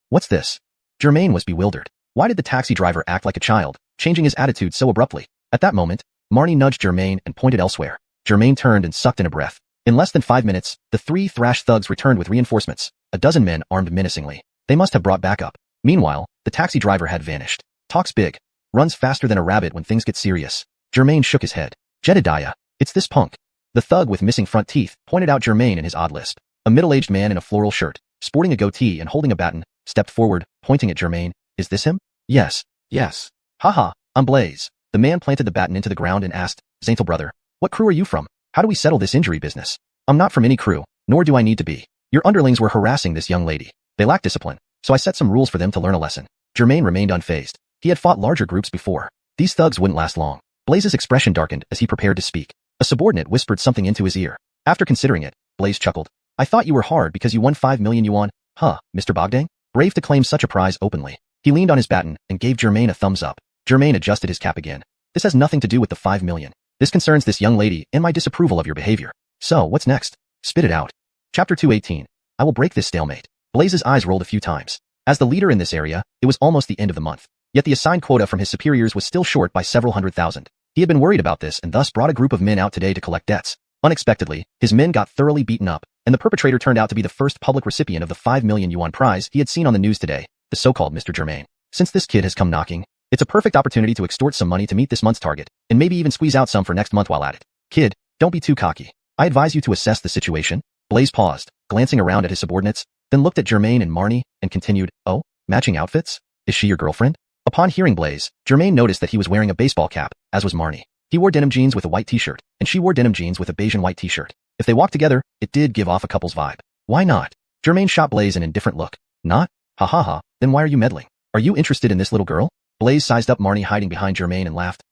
What's this? Germain was bewildered. Why did the taxi driver act like a child, changing his attitude so abruptly? At that moment, Marnie nudged Germain and pointed elsewhere. Germain turned and sucked in a breath. In less than 5 minutes, the 3 thrashed thugs returned with reinforcements, a dozen men armed menacingly. They must have brought backup. Meanwhile, the taxi driver had vanished. Talks big, runs faster than a rabbit when things get serious. Germain shook his head. "Jedediah, it's this punk." The thug with missing front teeth pointed out Germain in his odd list. A middle-aged man in a floral shirt, sporting a goatee and holding a baton, stepped forward, pointing at Germain. "Is this him?" Yes. "Haha, I'm Blaze." The man planted the baton into the ground and asked, "Zaintel brother, what crew are you from? How do we settle this injury business?" "I'm not from any crew, nor do I need to be. Your underlings were harassing this young lady. They lack discipline, so I set some rules for them to learn a lesson." Germain remained unfazed. He had fought larger groups before. These thugs wouldn't last long. Blaze's expression darkened as he prepared to speak. A subordinate whispered something into his ear. After considering it, Blaze chuckled. "I thought you were hard because you won 5 million yuan. Huh, Mr. Bogdan? Brave to claim such a prize openly." He leaned on his baton and gave Germain a thumbs up. Germain adjusted his cap again. "This has nothing to do with the 5 million. This concerns this young lady and my disapproval of your behavior. So, what's next? Spit it out." Chapter 218. I will break this stalemate. Blaze's eyes rolled a few times. As the leader in this area, it was almost the end of the month. Yet the assigned quota from his superiors was still short by several 100,000. He had been worried about this and thus brought a group of men out today to collect debts. Unexpectedly, his men got thoroughly beaten up, and the perpetrator turned out to be the first public recipient of the 5 million yuan prize he had seen on the news today, the so-called Mr. Germain. Since this kid has come knocking, it's a perfect opportunity to extort some money to meet this month's target, and maybe even squeeze out some for next month while at it. "Kid, don't be too cocky. I advise you to assess the situation." Blaze paused, glancing around at his subordinates, then looked at Germain and Marnie, and continued, "Oh, matching outfits? Is she your girlfriend?" Upon hearing Blaze, Germain noticed that he was wearing a baseball cap, as was Marnie. He wore denim jeans with a white t-shirt, and she wore denim jeans with a beige and white t-shirt. If they walked together, it did give off a couple's vibe. Why not? Germain shot Blaze an indifferent look. "Not? Ha ha ha, then why are you meddling? Are you interested in this little girl?" Blaze sized up Marnie hiding behind Germain and laughed.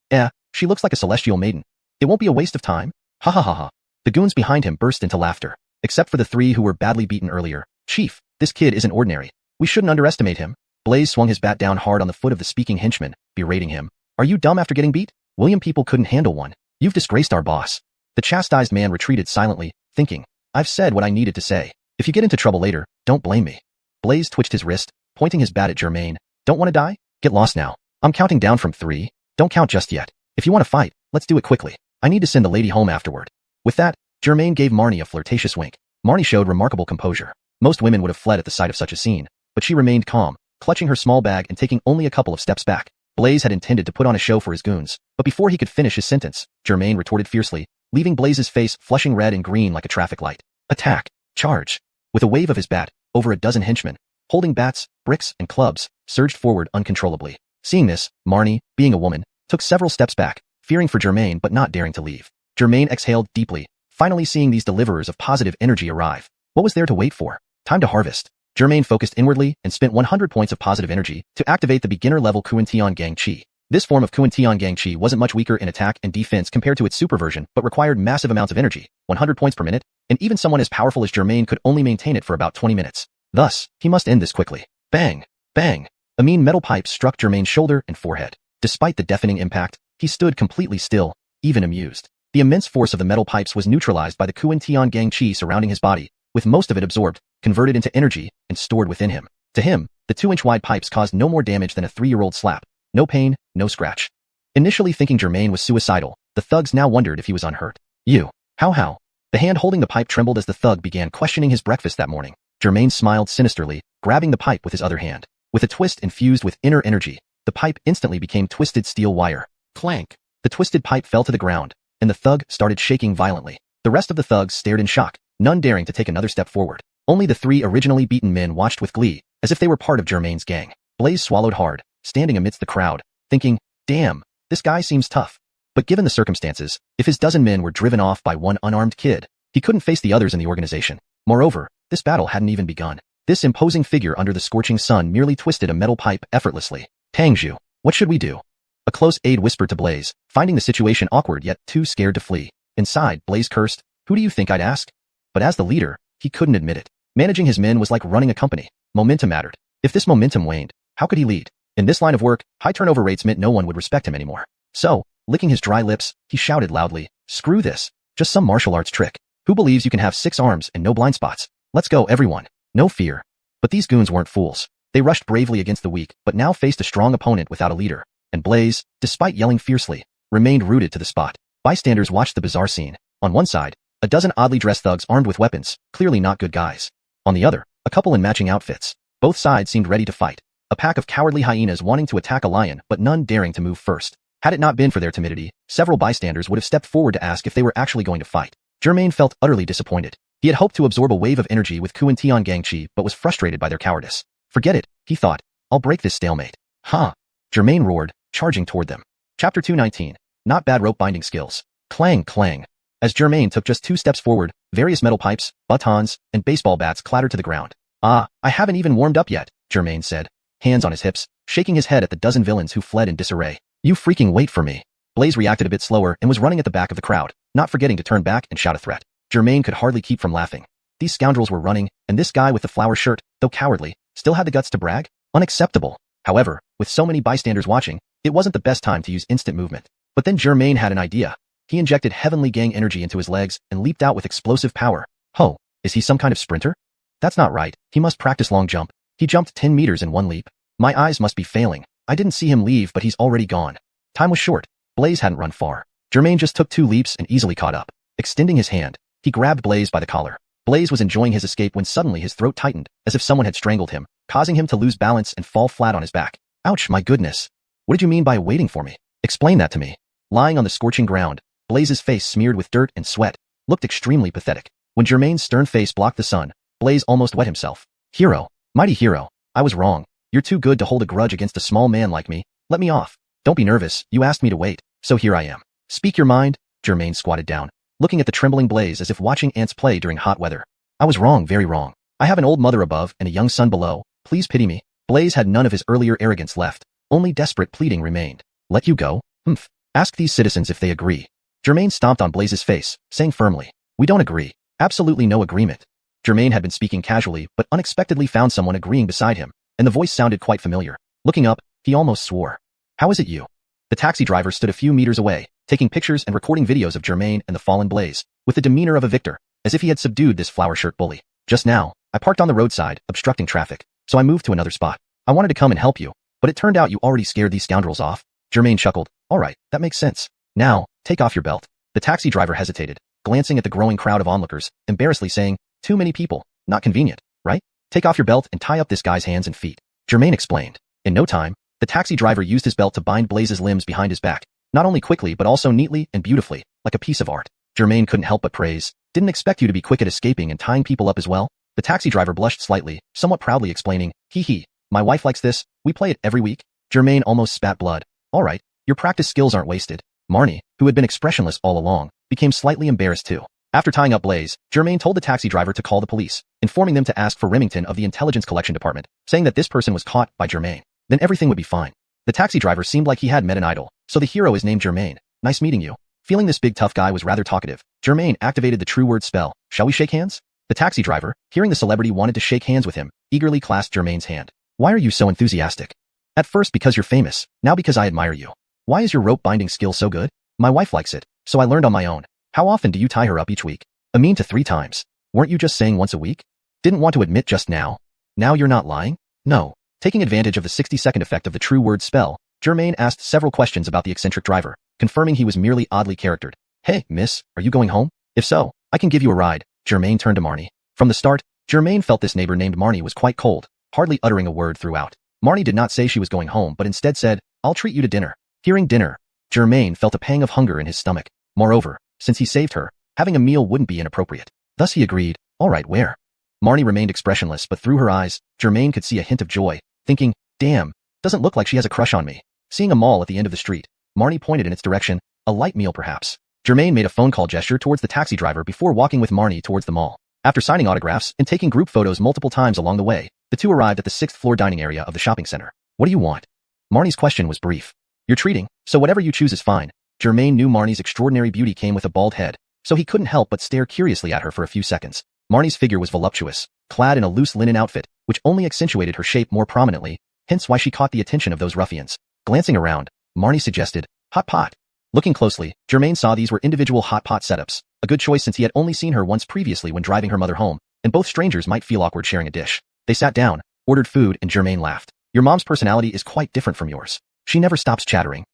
She looks like a celestial maiden. It won't be a waste of time." Ha ha ha ha. The goons behind him burst into laughter. Except for the 3 who were badly beaten earlier. "Chief, this kid isn't ordinary. We shouldn't underestimate him." Blaze swung his bat down hard on the foot of the speaking henchman, berating him. "Are you dumb after getting beat? William people couldn't handle one. You've disgraced our boss." The chastised man retreated silently, thinking, "I've said what I needed to say. If you get into trouble later, don't blame me." Blaze twitched his wrist, pointing his bat at Germain. "Don't want to die? Get lost now. I'm counting down from 3. Don't count just yet. If you want to fight, let's do it quickly. I need to send the lady home afterward." With that, Germain gave Marnie a flirtatious wink. Marnie showed remarkable composure. Most women would have fled at the sight of such a scene, but she remained calm, clutching her small bag and taking only a couple of steps back. Blaze had intended to put on a show for his goons, but before he could finish his sentence, Germain retorted fiercely, leaving Blaze's face flushing red and green like a traffic light. "Attack! Charge!" With a wave of his bat, over a dozen henchmen, holding bats, bricks, and clubs, surged forward uncontrollably. Seeing this, Marnie, being a woman, took several steps back, fearing for Germain but not daring to leave. Germain exhaled deeply, finally seeing these deliverers of positive energy arrive. What was there to wait for? Time to harvest. Germain focused inwardly and spent 100 points of positive energy to activate the beginner-level Xuanhuan Gang Qi. This form of Xuanhuan Gang Qi wasn't much weaker in attack and defense compared to its super version, but required massive amounts of energy, 100 points per minute, and even someone as powerful as Germain could only maintain it for about 20 minutes. Thus, he must end this quickly. Bang! Bang! A mean metal pipe struck Germain's shoulder and forehead. Despite the deafening impact, he stood completely still, even amused. The immense force of the metal pipes was neutralized by the xuanhuan gang chi surrounding his body, with most of it absorbed, converted into energy, and stored within him. To him, the 2-inch wide pipes caused no more damage than a 3-year-old slap. No pain, no scratch. Initially thinking Germain was suicidal, the thugs now wondered if he was unhurt. You. How? The hand holding the pipe trembled as the thug began questioning his breakfast that morning. Germain smiled sinisterly, grabbing the pipe with his other hand. With a twist infused with inner energy, the pipe instantly became twisted steel wire. Clank! The twisted pipe fell to the ground, and the thug started shaking violently. The rest of the thugs stared in shock, none daring to take another step forward. Only the 3 originally beaten men watched with glee, as if they were part of Germain's gang. Blaze swallowed hard, standing amidst the crowd, thinking, damn, this guy seems tough. But given the circumstances, if his dozen men were driven off by one unarmed kid, he couldn't face the others in the organization. Moreover, this battle hadn't even begun. This imposing figure under the scorching sun merely twisted a metal pipe effortlessly. Tangju, what should we do? A close aide whispered to Blaze, finding the situation awkward yet too scared to flee. Inside, Blaze cursed, who do you think I'd ask? But as the leader, he couldn't admit it. Managing his men was like running a company. Momentum mattered. If this momentum waned, how could he lead? In this line of work, high turnover rates meant no one would respect him anymore. So, licking his dry lips, he shouted loudly, screw this. Just some martial arts trick. Who believes you can have 6 arms and no blind spots? Let's go, everyone. No fear. But these goons weren't fools. They rushed bravely against the weak, but now faced a strong opponent without a leader. And Blaze, despite yelling fiercely, remained rooted to the spot. Bystanders watched the bizarre scene. On one side, a dozen oddly dressed thugs armed with weapons, clearly not good guys. On the other, a couple in matching outfits. Both sides seemed ready to fight. A pack of cowardly hyenas wanting to attack a lion, but none daring to move first. Had it not been for their timidity, several bystanders would have stepped forward to ask if they were actually going to fight. Germain felt utterly disappointed. He had hoped to absorb a wave of energy with xuanhuan gang chi, but was frustrated by their cowardice. Forget it, he thought. I'll break this stalemate. Huh. Germain roared, charging toward them. Chapter 219. Not bad rope binding skills. Clang, clang. As Germain took just 2 steps forward, various metal pipes, batons, and baseball bats clattered to the ground. I haven't even warmed up yet, Germain said, hands on his hips, shaking his head at the dozen villains who fled in disarray. You freaking wait for me. Blaze reacted a bit slower and was running at the back of the crowd, not forgetting to turn back and shout a threat. Germain could hardly keep from laughing. These scoundrels were running, and this guy with the flower shirt, though cowardly, still had the guts to brag? Unacceptable. However, with so many bystanders watching, it wasn't the best time to use instant movement. But then Germain had an idea. He injected heavenly gang energy into his legs and leaped out with explosive power. Ho, is he some kind of sprinter? That's not right. He must practice long jump. He jumped 10 meters in one leap. My eyes must be failing. I didn't see him leave, but he's already gone. Time was short. Blaze hadn't run far. Germain just took 2 leaps and easily caught up. Extending his hand, he grabbed Blaze by the collar. Blaze was enjoying his escape when suddenly his throat tightened, as if someone had strangled him, causing him to lose balance and fall flat on his back. Ouch, my goodness. What did you mean by waiting for me? Explain that to me. Lying on the scorching ground, Blaze's face smeared with dirt and sweat, looked extremely pathetic. When Germain's stern face blocked the sun, Blaze almost wet himself. Hero. Mighty hero. I was wrong. You're too good to hold a grudge against a small man like me. Let me off. Don't be nervous, you asked me to wait, so here I am. Speak your mind. Germain squatted down, looking at the trembling Blaze as if watching ants play during hot weather. I was wrong, very wrong. I have an old mother above and a young son below. Please pity me. Blaze had none of his earlier arrogance left. Only desperate pleading remained. Let you go? Humph. Ask these citizens if they agree. Germain stomped on Blaze's face, saying firmly, we don't agree. Absolutely no agreement. Germain had been speaking casually, but unexpectedly found someone agreeing beside him, and the voice sounded quite familiar. Looking up, he almost swore. How is it you? The taxi driver stood a few meters away, taking pictures and recording videos of Germain and the fallen Blaze, with the demeanor of a victor, as if he had subdued this flower shirt bully. Just now, I parked on the roadside, obstructing traffic, so I moved to another spot. I wanted to come and help you, but it turned out you already scared these scoundrels off. Germain chuckled. All right, that makes sense. Now, take off your belt. The taxi driver hesitated, glancing at the growing crowd of onlookers, embarrassedly saying, too many people, not convenient, right? Take off your belt and tie up this guy's hands and feet. Germain explained. In no time, the taxi driver used his belt to bind Blaze's limbs behind his back, not only quickly but also neatly and beautifully, like a piece of art. Germain couldn't help but praise. Didn't expect you to be quick at escaping and tying people up as well. The taxi driver blushed slightly, somewhat proudly explaining, hee, my wife likes this, we play it every week. Germain almost spat blood. All right, your practice skills aren't wasted. Marnie, who had been expressionless all along, became slightly embarrassed too. After tying up Blaze, Germain told the taxi driver to call the police, informing them to ask for Remington of the Intelligence Collection Department, saying that this person was caught by Germain. Then everything would be fine. The taxi driver seemed like he had met an idol, so the hero is named Germain. Nice meeting you. Feeling this big tough guy was rather talkative, Germain activated the true word spell. Shall we shake hands? The taxi driver, hearing the celebrity wanted to shake hands with him, eagerly clasped Germain's hand. Why are you so enthusiastic? At first because you're famous, now because I admire you. Why is your rope binding skill so good? My wife likes it, so I learned on my own. How often do you tie her up each week? A mean to 3 times. Weren't you just saying once a week? Didn't want to admit just now. Now you're not lying? No. Taking advantage of the 60-second effect of the true word spell, Germain asked several questions about the eccentric driver, confirming he was merely oddly charactered. Hey, miss, are you going home? If so, I can give you a ride. Germain turned to Marnie. From the start, Germain felt this neighbor named Marnie was quite cold, hardly uttering a word throughout. Marnie did not say she was going home but instead said, I'll treat you to dinner. Hearing dinner, Germain felt a pang of hunger in his stomach. Moreover, since he saved her, having a meal wouldn't be inappropriate. Thus he agreed, all right, where? Marnie remained expressionless but through her eyes, Germain could see a hint of joy, thinking, damn, doesn't look like she has a crush on me. Seeing a mall at the end of the street, Marnie pointed in its direction, a light meal perhaps. Germain made a phone call gesture towards the taxi driver before walking with Marnie towards the mall. After signing autographs and taking group photos multiple times along the way, the two arrived at the 6th floor dining area of the shopping center. What do you want? Marnie's question was brief. You're treating, so whatever you choose is fine. Germain knew Marnie's extraordinary beauty came with a bald head, so he couldn't help but stare curiously at her for a few seconds. Marnie's figure was voluptuous, clad in a loose linen outfit, which only accentuated her shape more prominently, hence why she caught the attention of those ruffians. Glancing around, Marnie suggested, hot pot. Looking closely, Germain saw these were individual hot pot setups, a good choice since he had only seen her once previously when driving her mother home, and both strangers might feel awkward sharing a dish. They sat down, ordered food, and Germain laughed. Your mom's personality is quite different from yours. She never stops chattering.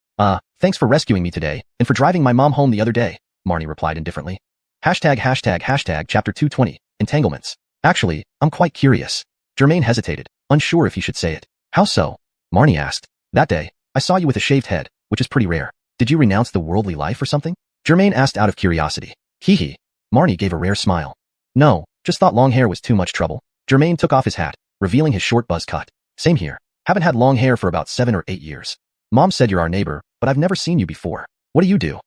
Thanks for rescuing me today, and for driving my mom home the other day, Marnie replied indifferently. Hashtag chapter 220, entanglements. Actually, I'm quite curious. Germain hesitated, unsure if he should say it. How so? Marnie asked. That day, I saw you with a shaved head, which is pretty rare. Did you renounce the worldly life or something? Germain asked out of curiosity. Hee hee. Marnie gave a rare smile. No, just thought long hair was too much trouble. Germain took off his hat, revealing his short buzz cut. Same here. Haven't had long hair for about 7 or 8 years. Mom said you're our neighbor, but I've never seen you before. What do you do?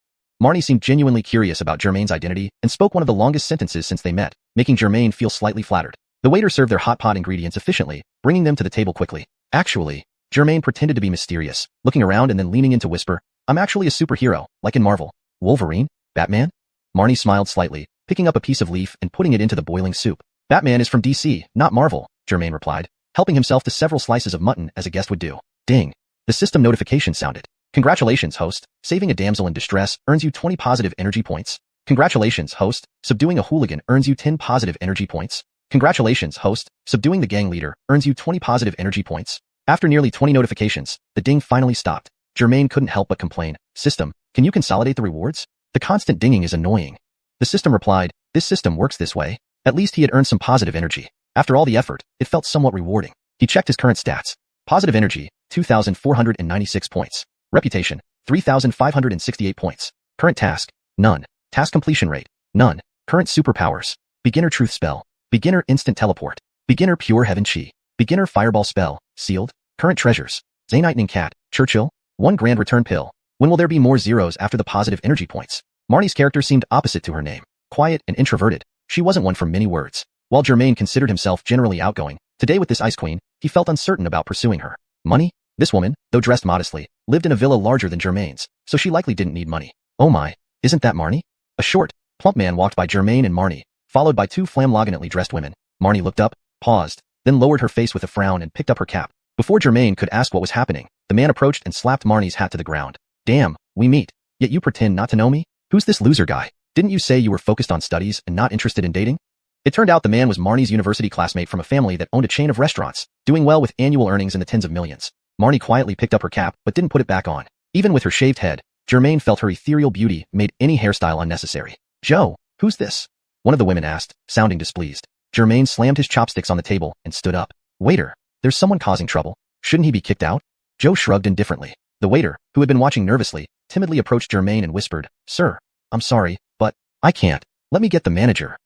Marnie seemed genuinely curious about Germain's identity and spoke one of the longest sentences since they met, making Germain feel slightly flattered. The waiter served their hot pot ingredients efficiently, bringing them to the table quickly. Actually, Germain pretended to be mysterious, looking around and then leaning in to whisper, I'm actually a superhero, like in Marvel. Wolverine? Batman? Marnie smiled slightly, picking up a piece of leaf and putting it into the boiling soup. Batman is from DC, not Marvel, Germain replied, helping himself to several slices of mutton as a guest would do. Ding. The system notification sounded. Congratulations, host. Saving a damsel in distress earns you 20 positive energy points. Congratulations, host. Subduing a hooligan earns you 10 positive energy points. Congratulations, host. Subduing the gang leader earns you 20 positive energy points. After nearly 20 notifications, the ding finally stopped. Germain couldn't help but complain. System, can you consolidate the rewards? The constant dinging is annoying. The system replied, this system works this way. At least he had earned some positive energy. After all the effort, it felt somewhat rewarding. He checked his current stats. Positive energy, 2,496 points. Reputation, 3,568 points. Current task, none. Task completion rate, none. Current superpowers, beginner truth spell, beginner instant teleport, beginner pure heaven chi, beginner fireball spell, sealed. Current treasures, Zaynightning cat, Churchill, 1 grand return pill. When will there be more zeros after the positive energy points? Marnie's character seemed opposite to her name. Quiet and introverted, she wasn't one for many words. While Germain considered himself generally outgoing, today with this ice queen, he felt uncertain about pursuing her. Money? This woman, though dressed modestly, lived in a villa larger than Germain's, so she likely didn't need money. Oh my, isn't that Marnie? A short, plump man walked by Germain and Marnie, followed by 2 flamboyantly dressed women. Marnie looked up, paused, then lowered her face with a frown and picked up her cap. Before Germain could ask what was happening, the man approached and slapped Marnie's hat to the ground. Damn, we meet, yet you pretend not to know me? Who's this loser guy? Didn't you say you were focused on studies and not interested in dating? It turned out the man was Marnie's university classmate from a family that owned a chain of restaurants, doing well with annual earnings in the tens of millions. Marnie quietly picked up her cap but didn't put it back on. Even with her shaved head, Germain felt her ethereal beauty made any hairstyle unnecessary. Joe, who's this? One of the women asked, sounding displeased. Germain slammed his chopsticks on the table and stood up. Waiter, there's someone causing trouble. Shouldn't he be kicked out? Joe shrugged indifferently. The waiter, who had been watching nervously, timidly approached Germain and whispered, Sir, I'm sorry, but I can't. Let me get the manager.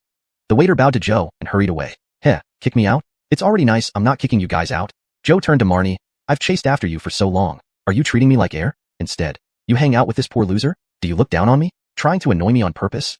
The waiter bowed to Joe and hurried away. Heh, kick me out? It's already nice I'm not kicking you guys out. Joe turned to Marnie. I've chased after you for so long. Are you treating me like air? Instead, you hang out with this poor loser? Do you look down on me? Trying to annoy me on purpose?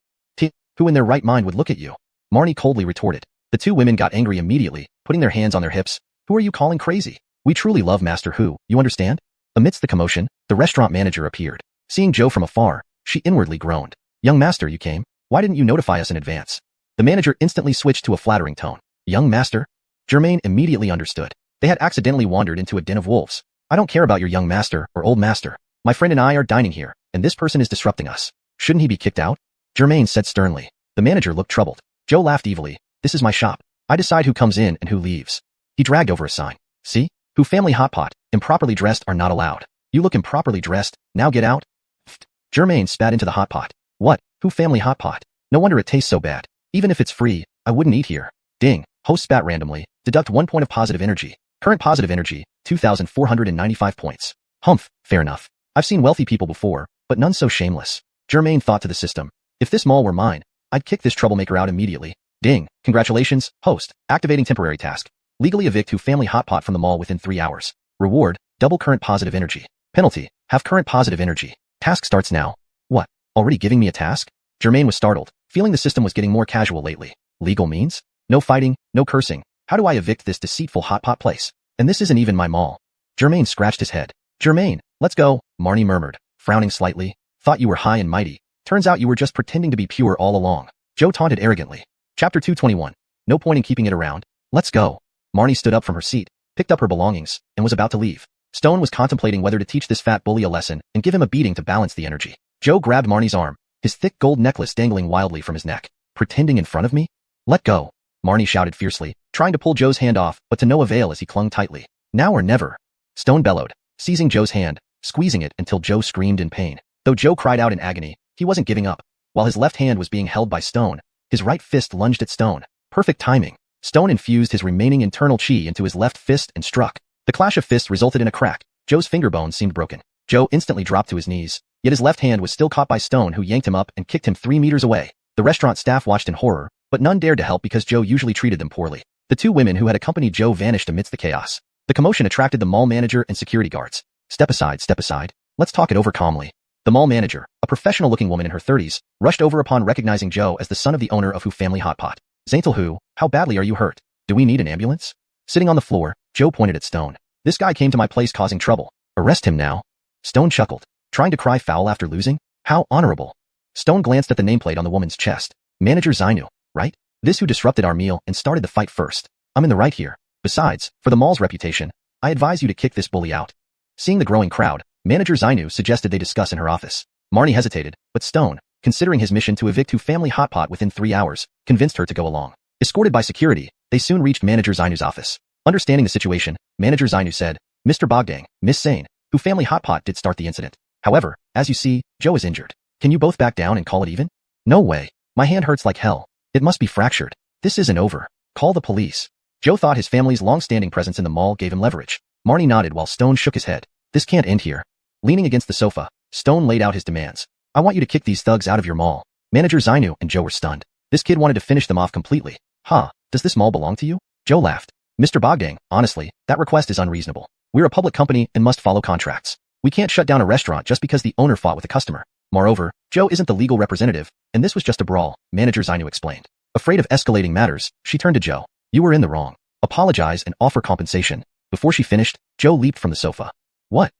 Who in their right mind would look at you? Marnie coldly retorted. The 2 women got angry immediately, putting their hands on their hips. Who are you calling crazy? We truly love Master Hu, you understand? Amidst the commotion, the restaurant manager appeared. Seeing Joe from afar, she inwardly groaned. Young master, you came? Why didn't you notify us in advance? The manager instantly switched to a flattering tone. Young master? Germain immediately understood. They had accidentally wandered into a den of wolves. I don't care about your young master or old master. My friend and I are dining here, and this person is disrupting us. Shouldn't he be kicked out? Germain said sternly. The manager looked troubled. Joe laughed evilly. This is my shop. I decide who comes in and who leaves. He dragged over a sign. See? Who family hot pot, improperly dressed are not allowed. You look improperly dressed, now get out. Germain spat into the hot pot. What? Who family hot pot? No wonder it tastes so bad. Even if it's free, I wouldn't eat here. Ding. Host spat randomly. Deduct 1 point of positive energy. Current positive energy, 2,495 points. Humph, fair enough. I've seen wealthy people before, but none so shameless. Germain thought to the system. If this mall were mine, I'd kick this troublemaker out immediately. Ding. Congratulations, host. Activating temporary task. Legally evict who family hot pot from the mall within 3 hours. Reward, double current positive energy. Penalty, have current positive energy. Task starts now. What? Already giving me a task? Germain was startled, feeling the system was getting more casual lately. Legal means? No fighting, no cursing. How do I evict this deceitful hot pot place? And this isn't even my mall. Germain scratched his head. Germain, let's go, Marnie murmured, frowning slightly. Thought you were high and mighty. Turns out you were just pretending to be pure all along. Joe taunted arrogantly. Chapter 221. No point in keeping it around. Let's go. Marnie stood up from her seat, picked up her belongings, and was about to leave. Stone was contemplating whether to teach this fat bully a lesson and give him a beating to balance the energy. Joe grabbed Marnie's arm, his thick gold necklace dangling wildly from his neck. Pretending in front of me? Let go. Marnie shouted fiercely, trying to pull Joe's hand off, but to no avail as he clung tightly. Now or never. Stone bellowed, seizing Joe's hand, squeezing it until Joe screamed in pain. Though Joe cried out in agony, he wasn't giving up. While his left hand was being held by Stone, his right fist lunged at Stone. Perfect timing. Stone infused his remaining internal chi into his left fist and struck. The clash of fists resulted in a crack. Joe's finger bones seemed broken. Joe instantly dropped to his knees, yet his left hand was still caught by Stone, who yanked him up and kicked him 3 meters away. The restaurant staff watched in horror, but none dared to help because Joe usually treated them poorly. The 2 women who had accompanied Joe vanished amidst the chaos. The commotion attracted the mall manager and security guards. Step aside, step aside. Let's talk it over calmly. The mall manager, a professional-looking woman in her 30s, rushed over upon recognizing Joe as the son of the owner of Who Family Hot Pot. Zaintel Hu, how badly are you hurt? Do we need an ambulance? Sitting on the floor, Joe pointed at Stone. This guy came to my place causing trouble. Arrest him now. Stone chuckled, trying to cry foul after losing. How honorable. Stone glanced at the nameplate on the woman's chest. Manager Xianu, right? This who disrupted our meal and started the fight first. I'm in the right here. Besides, for the mall's reputation, I advise you to kick this bully out. Seeing the growing crowd, Manager Xianu suggested they discuss in her office. Marnie hesitated, but Stone, considering his mission to evict Who Family Hot Pot within 3 hours, convinced her to go along. Escorted by security, they soon reached Manager Xianu's office. Understanding the situation, Manager Xianu said, Mr. Bogdang, Miss Sane, Who Family Hot Pot did start the incident. However, as you see, Joe is injured. Can you both back down and call it even? No way. My hand hurts like hell. It must be fractured. This isn't over. Call the police. Joe thought his family's long-standing presence in the mall gave him leverage. Marnie nodded while Stone shook his head. This can't end here. Leaning against the sofa, Stone laid out his demands. I want you to kick these thugs out of your mall. Manager Xianu and Joe were stunned. This kid wanted to finish them off completely. Huh, does this mall belong to you? Joe laughed. Mr. Bogdang, honestly, that request is unreasonable. We're a public company and must follow contracts. We can't shut down a restaurant just because the owner fought with a customer. Moreover, Joe isn't the legal representative, and this was just a brawl, Manager Xianu explained. Afraid of escalating matters, she turned to Joe. You were in the wrong. Apologize and offer compensation. Before she finished, Joe leaped from the sofa. What?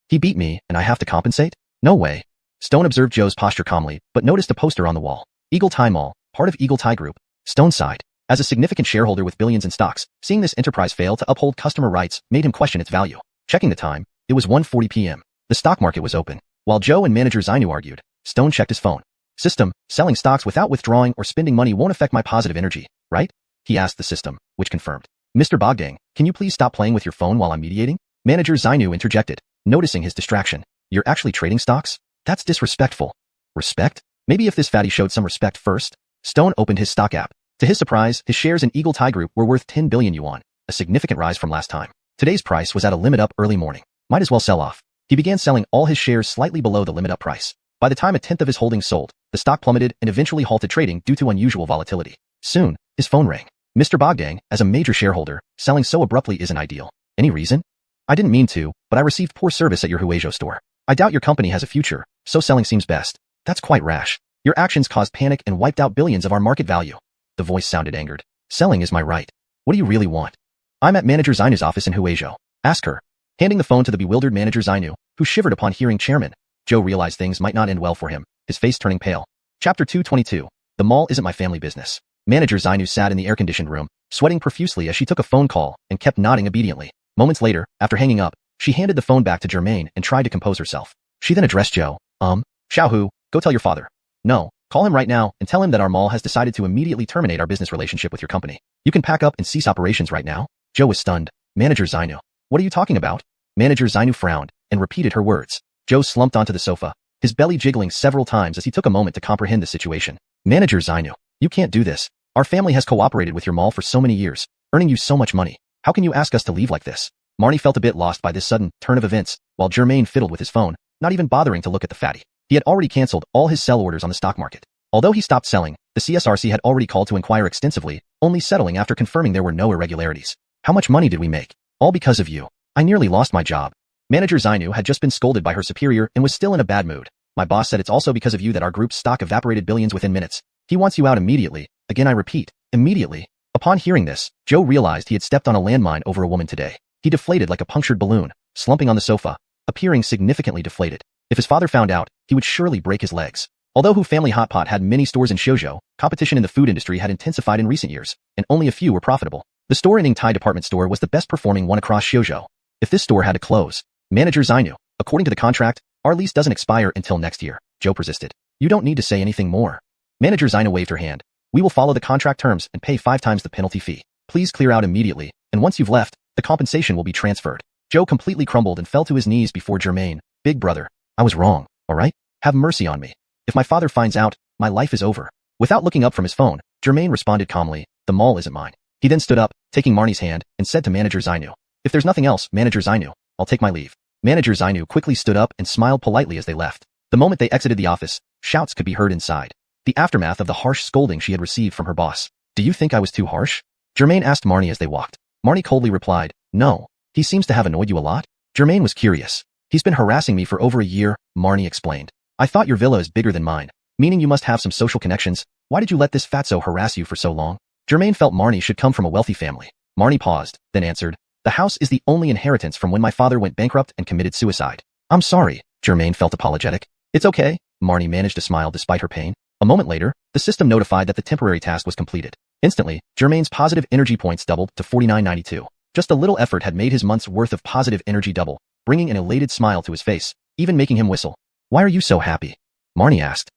He beat me, and I have to compensate? No way. Stone observed Joe's posture calmly, but noticed a poster on the wall. Eagle Tai Mall, part of Eagle Tai Group. Stone sighed. As a significant shareholder with billions in stocks, seeing this enterprise fail to uphold customer rights made him question its value. Checking the time, it was 1:40 p.m. The stock market was open. While Joe and Manager Xianu argued, Stone checked his phone. System, selling stocks without withdrawing or spending money won't affect my positive energy, right? He asked the system, which confirmed. Mr. Bogdang, can you please stop playing with your phone while I'm mediating? Manager Xianu interjected, noticing his distraction. You're actually trading stocks? That's disrespectful. Respect? Maybe if this fatty showed some respect first? Stone opened his stock app. To his surprise, his shares in Eagle Tai Group were worth 10 billion yuan, a significant rise from last time. Today's price was at a limit up early morning. Might as well sell off. He began selling all his shares slightly below the limit up price. By the time a tenth of his holdings sold, the stock plummeted and eventually halted trading due to unusual volatility. Soon, his phone rang. Mr. Bogdang, as a major shareholder, selling so abruptly isn't ideal. Any reason? I didn't mean to, but I received poor service at your Huizhou store. I doubt your company has a future, so selling seems best. That's quite rash. Your actions caused panic and wiped out billions of our market value. The voice sounded angered. Selling is my right. What do you really want? I'm at Manager Xianu's office in Huizhou. Ask her. Handing the phone to the bewildered Manager Xianu, who shivered upon hearing chairman, Joe realized things might not end well for him, his face turning pale. Chapter 222. The mall isn't my family business. Manager Zainu sat in the air-conditioned room, sweating profusely as she took a phone call and kept nodding obediently. Moments later, after hanging up, she handed the phone back to Germain and tried to compose herself. She then addressed Joe. Xiaohu, go tell your father. No, call him right now and tell him that our mall has decided to immediately terminate our business relationship with your company. You can pack up and cease operations right now. Joe was stunned. Manager Zainu. What are you talking about? Manager Zainu frowned and repeated her words. Joe slumped onto the sofa, his belly jiggling several times as he took a moment to comprehend the situation. Manager Zainu, you can't do this. Our family has cooperated with your mall for so many years, earning you so much money. How can you ask us to leave like this? Marnie felt a bit lost by this sudden turn of events, while Germain fiddled with his phone, not even bothering to look at the fatty. He had already cancelled all his sell orders on the stock market. Although he stopped selling, the CSRC had already called to inquire extensively, only settling after confirming there were no irregularities. How much money did we make? All because of you. I nearly lost my job. Manager Zainu had just been scolded by her superior and was still in a bad mood. My boss said it's also because of you that our group's stock evaporated billions within minutes. He wants you out immediately. Again, I repeat, immediately. Upon hearing this, Joe realized he had stepped on a landmine over a woman today. He deflated like a punctured balloon, slumping on the sofa, appearing significantly deflated. If his father found out, he would surely break his legs. Although Hu Family Hot Pot had many stores in Shoujo, competition in the food industry had intensified in recent years, and only a few were profitable. The store in Ningtai department store was the best performing one across Shoujo. If this store had to close, Manager Zainu, according to the contract, our lease doesn't expire until next year. Joe persisted. You don't need to say anything more. Manager Zainu waved her hand. We will follow the contract terms and pay 5 times the penalty fee. Please clear out immediately, and once you've left, the compensation will be transferred. Joe completely crumbled and fell to his knees before Germain. Big brother, I was wrong, alright? Have mercy on me. If my father finds out, my life is over. Without looking up from his phone, Germain responded calmly, the mall isn't mine. He then stood up, taking Marnie's hand, and said to Manager Zainu, if there's nothing else, Manager Zainu, I'll take my leave. Manager Zainu quickly stood up and smiled politely as they left. The moment they exited the office, shouts could be heard inside. The aftermath of the harsh scolding she had received from her boss. Do you think I was too harsh? Germain asked Marnie as they walked. Marnie coldly replied, no. He seems to have annoyed you a lot? Germain was curious. He's been harassing me for over a year, Marnie explained. I thought your villa is bigger than mine, meaning you must have some social connections. Why did you let this fatso harass you for so long? Germain felt Marnie should come from a wealthy family. Marnie paused, then answered, the house is the only inheritance from when my father went bankrupt and committed suicide. I'm sorry, Germain felt apologetic. It's okay, Marnie managed to smile despite her pain. A moment later, the system notified that the temporary task was completed. Instantly, Germain's positive energy points doubled to 4992. Just a little effort had made his month's worth of positive energy double, bringing an elated smile to his face, even making him whistle. Why are you so happy? Marnie asked.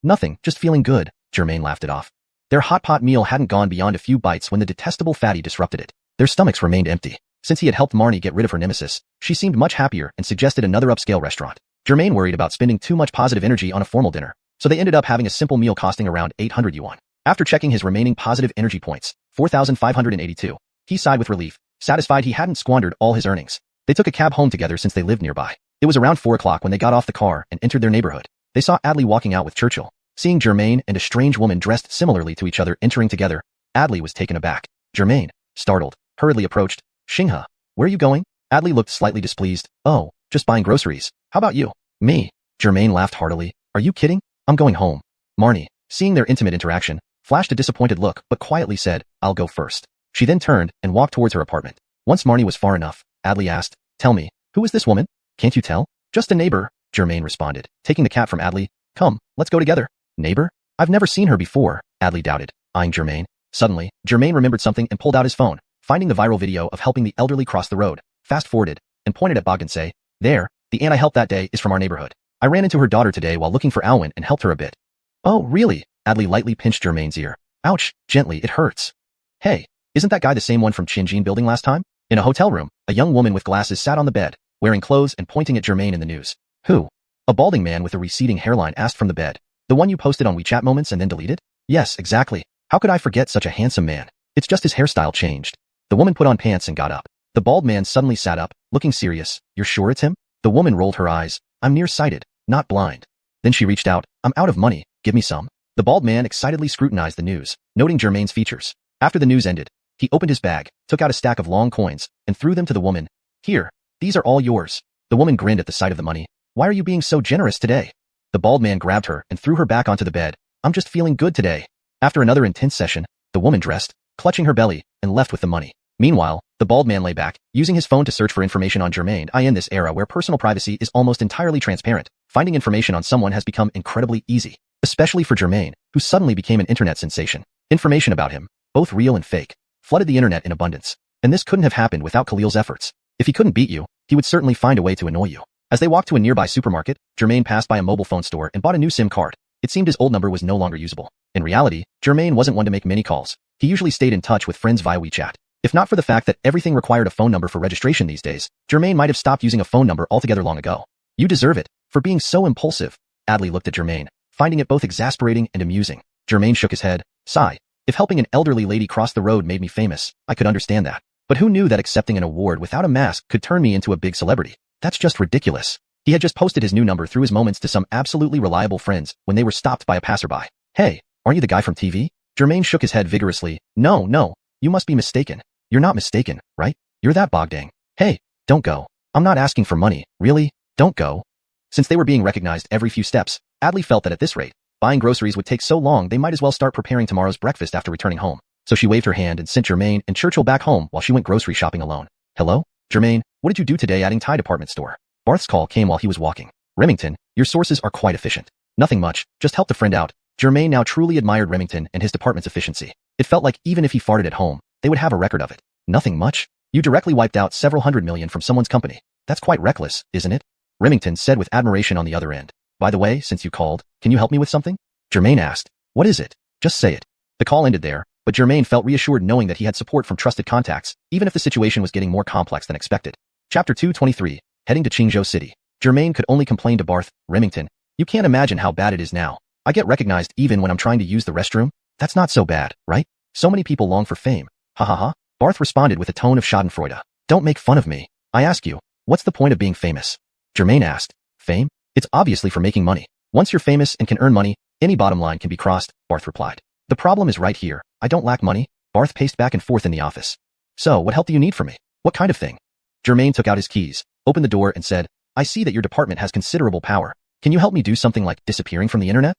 Nothing, just feeling good, Germain laughed it off. Their hot pot meal hadn't gone beyond a few bites when the detestable fatty disrupted it. Their stomachs remained empty. Since he had helped Marnie get rid of her nemesis, she seemed much happier and suggested another upscale restaurant. Germain worried about spending too much positive energy on a formal dinner, so they ended up having a simple meal costing around 800 yuan. After checking his remaining positive energy points, 4,582, he sighed with relief, satisfied he hadn't squandered all his earnings. They took a cab home together since they lived nearby. It was around 4 o'clock when they got off the car and entered their neighborhood. They saw Adley walking out with Churchill. Seeing Germain and a strange woman dressed similarly to each other entering together, Adley was taken aback. Germain, startled, hurriedly approached. Xinghe, where are you going? Adley looked slightly displeased. Oh, just buying groceries. How about you? Me. Germain laughed heartily. Are you kidding? I'm going home. Marnie, seeing their intimate interaction, flashed a disappointed look but quietly said, I'll go first. She then turned and walked towards her apartment. Once Marnie was far enough, Adley asked, tell me, who is this woman? Can't you tell? Just a neighbor, Germain responded, taking the cat from Adley. Come, let's go together. Neighbor? I've never seen her before, Adley doubted, eyeing Germain. Suddenly, Germain remembered something and pulled out his phone, finding the viral video of helping the elderly cross the road, fast-forwarded, and pointed at Bogdansay. There, the aunt I helped that day is from our neighborhood. I ran into her daughter today while looking for Alwyn and helped her a bit. Oh, really? Adley lightly pinched Germain's ear. Ouch, gently, it hurts. Hey, isn't that guy the same one from Qinjin building last time? In a hotel room, a young woman with glasses sat on the bed, wearing clothes and pointing at Germain in the news. Who? A balding man with a receding hairline asked from the bed. The one you posted on WeChat Moments and then deleted? Yes, exactly. How could I forget such a handsome man? It's just his hairstyle changed. The woman put on pants and got up. The bald man suddenly sat up, looking serious. You're sure it's him? The woman rolled her eyes. I'm nearsighted, not blind. Then she reached out. I'm out of money, give me some. The bald man excitedly scrutinized the news, noting Germain's features. After the news ended, he opened his bag, took out a stack of long coins, and threw them to the woman. Here, these are all yours. The woman grinned at the sight of the money. Why are you being so generous today? The bald man grabbed her and threw her back onto the bed. I'm just feeling good today. After another intense session, the woman dressed, clutching her belly, and left with the money. Meanwhile, the bald man lay back, using his phone to search for information on Germain. In this era where personal privacy is almost entirely transparent, finding information on someone has become incredibly easy, especially for Germain, who suddenly became an internet sensation. Information about him, both real and fake, flooded the internet in abundance. And this couldn't have happened without Khalil's efforts. If he couldn't beat you, he would certainly find a way to annoy you. As they walked to a nearby supermarket, Jermaine passed by a mobile phone store and bought a new SIM card. It seemed his old number was no longer usable. In reality, Jermaine wasn't one to make many calls. He usually stayed in touch with friends via WeChat. If not for the fact that everything required a phone number for registration these days, Jermaine might have stopped using a phone number altogether long ago. You deserve it, for being so impulsive. Adley looked at Jermaine, finding it both exasperating and amusing. Jermaine shook his head. Sigh. If helping an elderly lady cross the road made me famous, I could understand that. But who knew that accepting an award without a mask could turn me into a big celebrity? That's just ridiculous. He had just posted his new number through his moments to some absolutely reliable friends when they were stopped by a passerby. Hey, aren't you the guy from TV? Jermaine shook his head vigorously. No, you must be mistaken. You're not mistaken, right? You're that Bogdang. Hey, don't go. I'm not asking for money, really? Don't go. Since they were being recognized every few steps, Adley felt that at this rate, buying groceries would take so long they might as well start preparing tomorrow's breakfast after returning home. So she waved her hand and sent Jermaine and Churchill back home while she went grocery shopping alone. Hello? Jermaine, what did you do today adding Thai department store? Barth's call came while he was walking. Remington, your sources are quite efficient. Nothing much, just helped a friend out. Jermaine now truly admired Remington and his department's efficiency. It felt like even if he farted at home, they would have a record of it. Nothing much? You directly wiped out several $100 million from someone's company. That's quite reckless, isn't it? Remington said with admiration on the other end. By the way, since you called, can you help me with something? Jermaine asked. What is it? Just say it. The call ended there, but Jermaine felt reassured knowing that he had support from trusted contacts, even if the situation was getting more complex than expected. Chapter 223, heading to Qingzhou City. Jermaine could only complain to Barth. Remington, you can't imagine how bad it is now. I get recognized even when I'm trying to use the restroom. That's not so bad, right? So many people long for fame. Ha ha ha. Barth responded with a tone of schadenfreude. Don't make fun of me. I ask you, what's the point of being famous? Jermaine asked. Fame? It's obviously for making money. Once you're famous and can earn money, any bottom line can be crossed, Barth replied. The problem is right here. I don't lack money. Barth paced back and forth in the office. So, what help do you need from me? What kind of thing? Jermaine took out his keys, opened the door and said, I see that your department has considerable power. Can you help me do something like disappearing from the internet?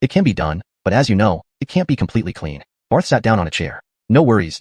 It can be done, but as you know, it can't be completely clean. Barth sat down on a chair. No worries.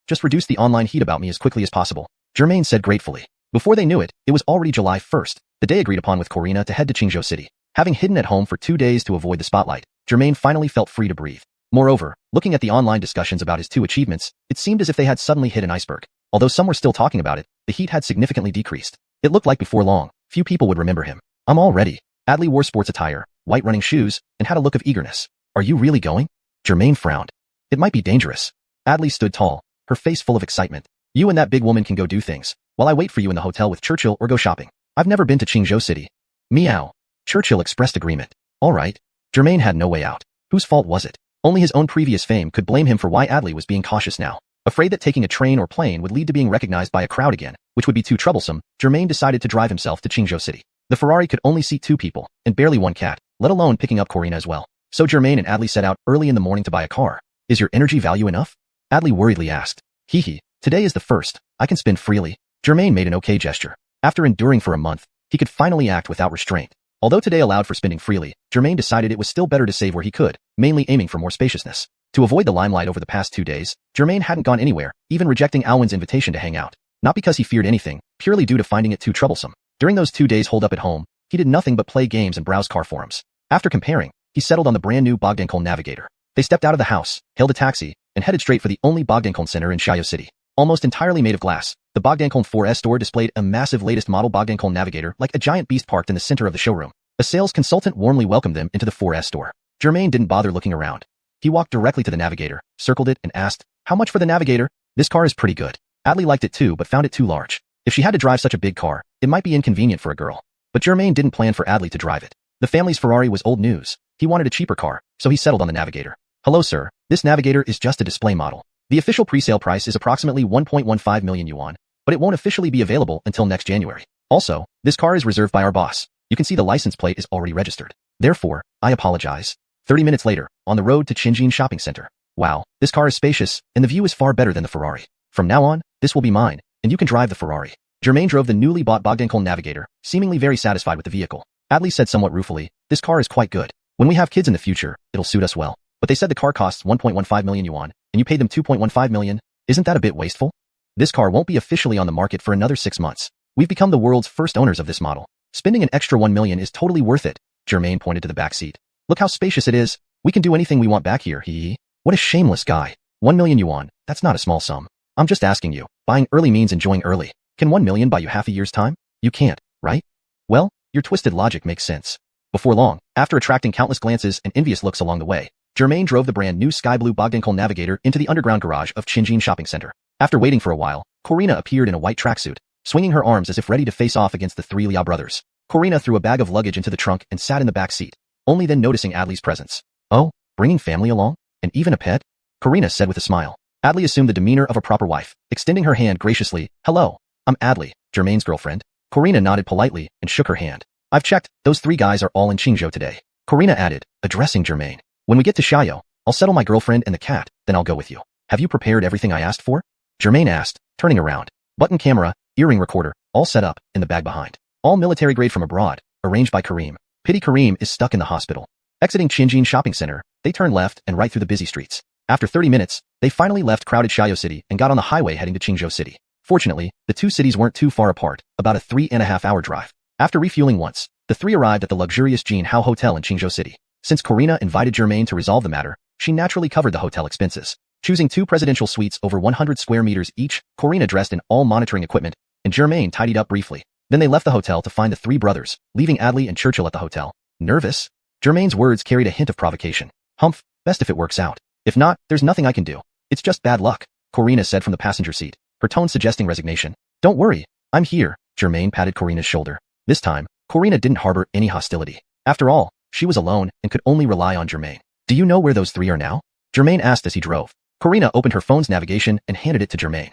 Just reduce the online heat about me as quickly as possible. Jermaine said gratefully. Before they knew it, it was already July 1st, the day agreed upon with Corina to head to Qingzhou City. Having hidden at home for 2 days to avoid the spotlight, Jermaine finally felt free to breathe. Moreover, looking at the online discussions about his 2 achievements, it seemed as if they had suddenly hit an iceberg. Although some were still talking about it, the heat had significantly decreased. It looked like before long, few people would remember him. I'm all ready. Adley wore sports attire, white running shoes, and had a look of eagerness. Are you really going? Jermaine frowned. It might be dangerous. Adley stood tall, her face full of excitement. You and that big woman can go do things, while I wait for you in the hotel with Churchill or go shopping. I've never been to Qingzhou City. Meow. Churchill expressed agreement. All right. Jermaine had no way out. Whose fault was it? Only his own previous fame could blame him for why Adley was being cautious now. Afraid that taking a train or plane would lead to being recognized by a crowd again, which would be too troublesome, Jermaine decided to drive himself to Qingzhou City. The Ferrari could only seat 2 people, and barely 1 cat, let alone picking up Corina as well. So Jermaine and Adley set out early in the morning to buy a car. Is your energy value enough? Adley worriedly asked. Hee, today is the 1st. I can spend freely. Jermaine made an okay gesture. After enduring for a month, he could finally act without restraint. Although today allowed for spending freely, Jermaine decided it was still better to save where he could, mainly aiming for more spaciousness. To avoid the limelight over the past 2 days, Jermaine hadn't gone anywhere, even rejecting Alwyn's invitation to hang out. Not because he feared anything, purely due to finding it too troublesome. During those 2 days holed up at home, he did nothing but play games and browse car forums. After comparing, he settled on the brand new Bogdankoln Navigator. They stepped out of the house, hailed a taxi, and headed straight for the only Bogdankoln center in Xiuxian City. Almost entirely made of glass, the Bogdankoln 4S store displayed a massive latest model Bogdankoln Navigator like a giant beast parked in the center of the showroom. A sales consultant warmly welcomed them into the 4S store. Jermaine didn't bother looking around. He walked directly to the Navigator, circled it, and asked, how much for the Navigator? This car is pretty good. Adley liked it too but found it too large. If she had to drive such a big car, it might be inconvenient for a girl. But Jermaine didn't plan for Adley to drive it. The family's Ferrari was old news. He wanted a cheaper car, so he settled on the Navigator. Hello sir, this Navigator is just a display model. The official pre-sale price is approximately 1.15 million yuan, but it won't officially be available until next January. Also, this car is reserved by our boss. You can see the license plate is already registered. Therefore, I apologize. 30 minutes later, on the road to Qingzhou Shopping Center. Wow, this car is spacious, and the view is far better than the Ferrari. From now on, this will be mine, and you can drive the Ferrari. Jermaine drove the newly bought Bogdankoln Navigator, seemingly very satisfied with the vehicle. Adley said somewhat ruefully, this car is quite good. When we have kids in the future, it'll suit us well. But they said the car costs 1.15 million yuan, and you paid them 2.15 million. Isn't that a bit wasteful? This car won't be officially on the market for another 6 months. We've become the world's first owners of this model. Spending an extra 1 million is totally worth it. Jermaine pointed to the back seat. Look how spacious it is. We can do anything we want back here, hee. What a shameless guy. 1 million yuan, that's not a small sum. I'm just asking you, buying early means enjoying early. Can 1 million buy you half a year's time? You can't, right? Well, your twisted logic makes sense. Before long, after attracting countless glances and envious looks along the way, Germain drove the brand new sky blue Bogdankohl Navigator into the underground garage of Xiuxian shopping center. After waiting for a while, Corina appeared in a white tracksuit, swinging her arms as if ready to face off against the three Liao brothers. Corina threw a bag of luggage into the trunk and sat in the back seat, only then noticing Adley's presence. Oh, bringing family along? And even a pet? Corina said with a smile. Adley assumed the demeanor of a proper wife, extending her hand graciously. Hello, I'm Adley, Germain's girlfriend. Corina nodded politely and shook her hand. I've checked, those three guys are all in Qingzhou today. Corina added, addressing Germain. When we get to Xiao, I'll settle my girlfriend and the cat, then I'll go with you. Have you prepared everything I asked for? Germain asked, turning around. Button camera, earring recorder, all set up, in the bag behind. All military grade from abroad, arranged by Kareem. Pity Kareem is stuck in the hospital. Exiting Xiuxian shopping center, they turned left and right through the busy streets. After 30 minutes, they finally left crowded Xiao City and got on the highway heading to Qingzhou City. Fortunately, the two cities weren't too far apart, about a 3.5-hour drive. After refueling once, the three arrived at the luxurious Jin Hao Hotel in Qingzhou City. Since Corina invited Germain to resolve the matter, she naturally covered the hotel expenses. Choosing two presidential suites over 100 square meters each, Corina dressed in all monitoring equipment, and Germain tidied up briefly. Then they left the hotel to find the three brothers, leaving Adley and Churchill at the hotel. Nervous? Germain's words carried a hint of provocation. Humph, best if it works out. If not, there's nothing I can do. It's just bad luck, Corina said from the passenger seat, her tone suggesting resignation. Don't worry, I'm here, Germain patted Corina's shoulder. This time, Corina didn't harbor any hostility. After all, she was alone and could only rely on Germain. Do you know where those three are now? Germain asked as he drove. Corina opened her phone's navigation and handed it to Germain.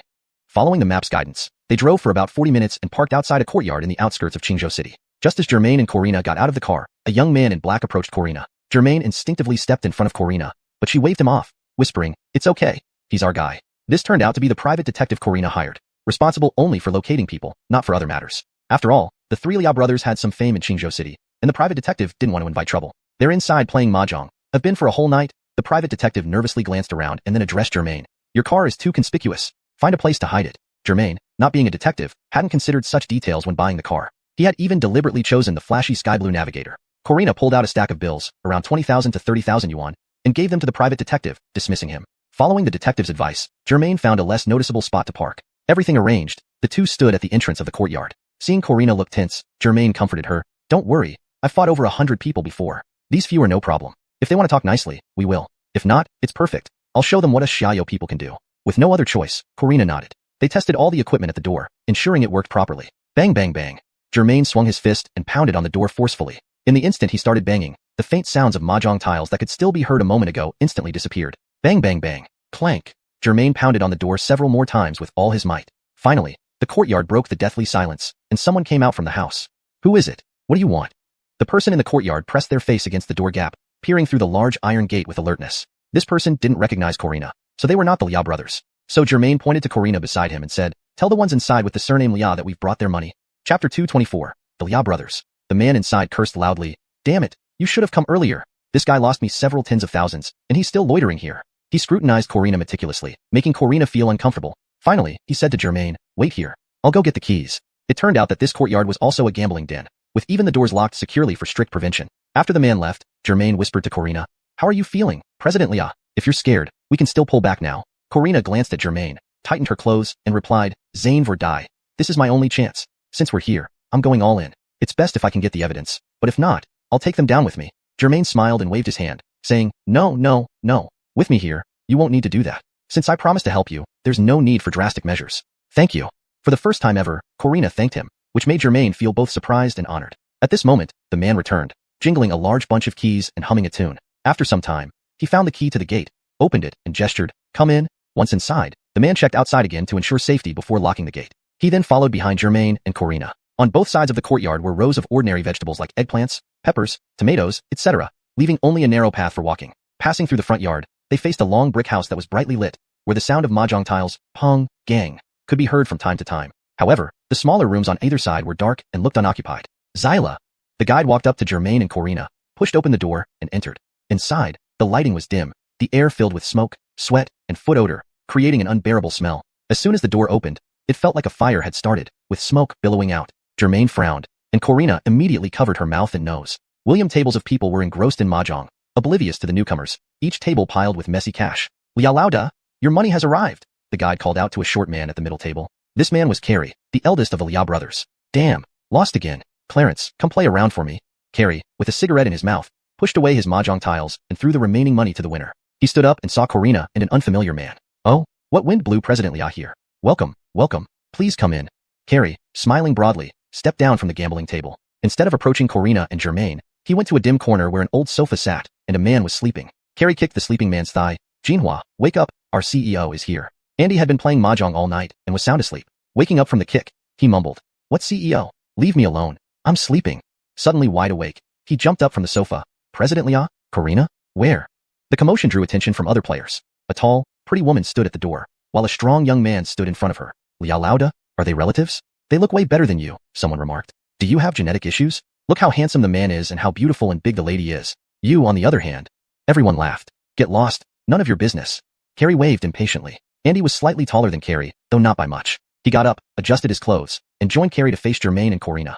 Following the map's guidance, they drove for about 40 minutes and parked outside a courtyard in the outskirts of Qingzhou City. Just as Germain and Corina got out of the car, a young man in black approached Corina. Germain instinctively stepped in front of Corina, but she waved him off, whispering, "It's okay, he's our guy." This turned out to be the private detective Corina hired, responsible only for locating people, not for other matters. After all, the three Liao brothers had some fame in Qingzhou City, and the private detective didn't want to invite trouble. They're inside playing mahjong. I've been for a whole night. The private detective nervously glanced around and then addressed Germain. Your car is too conspicuous. Find a place to hide it. Germain, not being a detective, hadn't considered such details when buying the car. He had even deliberately chosen the flashy sky blue Navigator. Corina pulled out a stack of bills, around 20,000 to 30,000 yuan, and gave them to the private detective, dismissing him. Following the detective's advice, Germain found a less noticeable spot to park. Everything arranged, the two stood at the entrance of the courtyard. Seeing Corina look tense, Germain comforted her. Don't worry, I've fought over 100 people before. These few are no problem. If they want to talk nicely, we will. If not, it's perfect. I'll show them what us Xiao people can do. With no other choice, Corina nodded. They tested all the equipment at the door, ensuring it worked properly. Bang bang bang. Germain swung his fist and pounded on the door forcefully. In the instant he started banging, the faint sounds of mahjong tiles that could still be heard a moment ago instantly disappeared. Bang bang bang. Clank. Germain pounded on the door several more times with all his might. Finally, the courtyard broke the deathly silence, and someone came out from the house. Who is it? What do you want? The person in the courtyard pressed their face against the door gap, peering through the large iron gate with alertness. This person didn't recognize Corina, so they were not the Liao brothers. So Germain pointed to Corina beside him and said, "Tell the ones inside with the surname Liao that we've brought their money." Chapter 224. The Liao brothers. The man inside cursed loudly. Damn it, you should have come earlier. This guy lost me several tens of thousands, and he's still loitering here. He scrutinized Corina meticulously, making Corina feel uncomfortable. Finally, he said to Germain, "Wait here. I'll go get the keys." It turned out that this courtyard was also a gambling den, with even the doors locked securely for strict prevention. After the man left, Germain whispered to Corina, "How are you feeling, President Liao? If you're scared, we can still pull back now." Corina glanced at Germain, tightened her clothes, and replied, "Zain or die. This is my only chance. Since we're here, I'm going all in. It's best if I can get the evidence, but if not, I'll take them down with me." Germain smiled and waved his hand, saying, "No, no, no. With me here, you won't need to do that. Since I promised to help you, there's no need for drastic measures. Thank you." For the first time ever, Corina thanked him, which made Germain feel both surprised and honored. At this moment, the man returned, jingling a large bunch of keys and humming a tune. After some time, he found the key to the gate, opened it, and gestured, "Come in." Once inside, the man checked outside again to ensure safety before locking the gate. He then followed behind Germain and Corina. On both sides of the courtyard were rows of ordinary vegetables like eggplants, peppers, tomatoes, etc., leaving only a narrow path for walking. Passing through the front yard, they faced a long brick house that was brightly lit, where the sound of mahjong tiles, pong, gang, could be heard from time to time. However, the smaller rooms on either side were dark and looked unoccupied. Zyla. The guide walked up to Germain and Corina, pushed open the door, and entered. Inside, the lighting was dim, the air filled with smoke, sweat, and foot odor, creating an unbearable smell. As soon as the door opened, it felt like a fire had started, with smoke billowing out. Germain frowned, and Corina immediately covered her mouth and nose. Tables of people were engrossed in mahjong, oblivious to the newcomers, each table piled with messy cash. Liao Lauda, your money has arrived, the guide called out to a short man at the middle table. This man was Carrie, the eldest of the Liao brothers. Damn, lost again. Clarence, come play around for me. Carrie, with a cigarette in his mouth, pushed away his mahjong tiles and threw the remaining money to the winner. He stood up and saw Corina and an unfamiliar man. Oh, what wind blew President Liao here? Welcome, welcome. Please come in. Carrie, smiling broadly, stepped down from the gambling table. Instead of approaching Corina and Germain, he went to a dim corner where an old sofa sat and a man was sleeping. Carrie kicked the sleeping man's thigh. Jinhua, wake up, our CEO is here. Andy had been playing mahjong all night and was sound asleep. Waking up from the kick, he mumbled, what CEO? Leave me alone. I'm sleeping. Suddenly wide awake, he jumped up from the sofa. President Liao? Corina? Where? The commotion drew attention from other players. A tall, pretty woman stood at the door, while a strong young man stood in front of her. Liao Lauda? Are they relatives? They look way better than you, someone remarked. Do you have genetic issues? Look how handsome the man is and how beautiful and big the lady is. You, on the other hand. Everyone laughed. Get lost. None of your business. Carrie waved impatiently. Andy was slightly taller than Carrie, though not by much. He got up, adjusted his clothes, and joined Carrie to face Germain and Corina.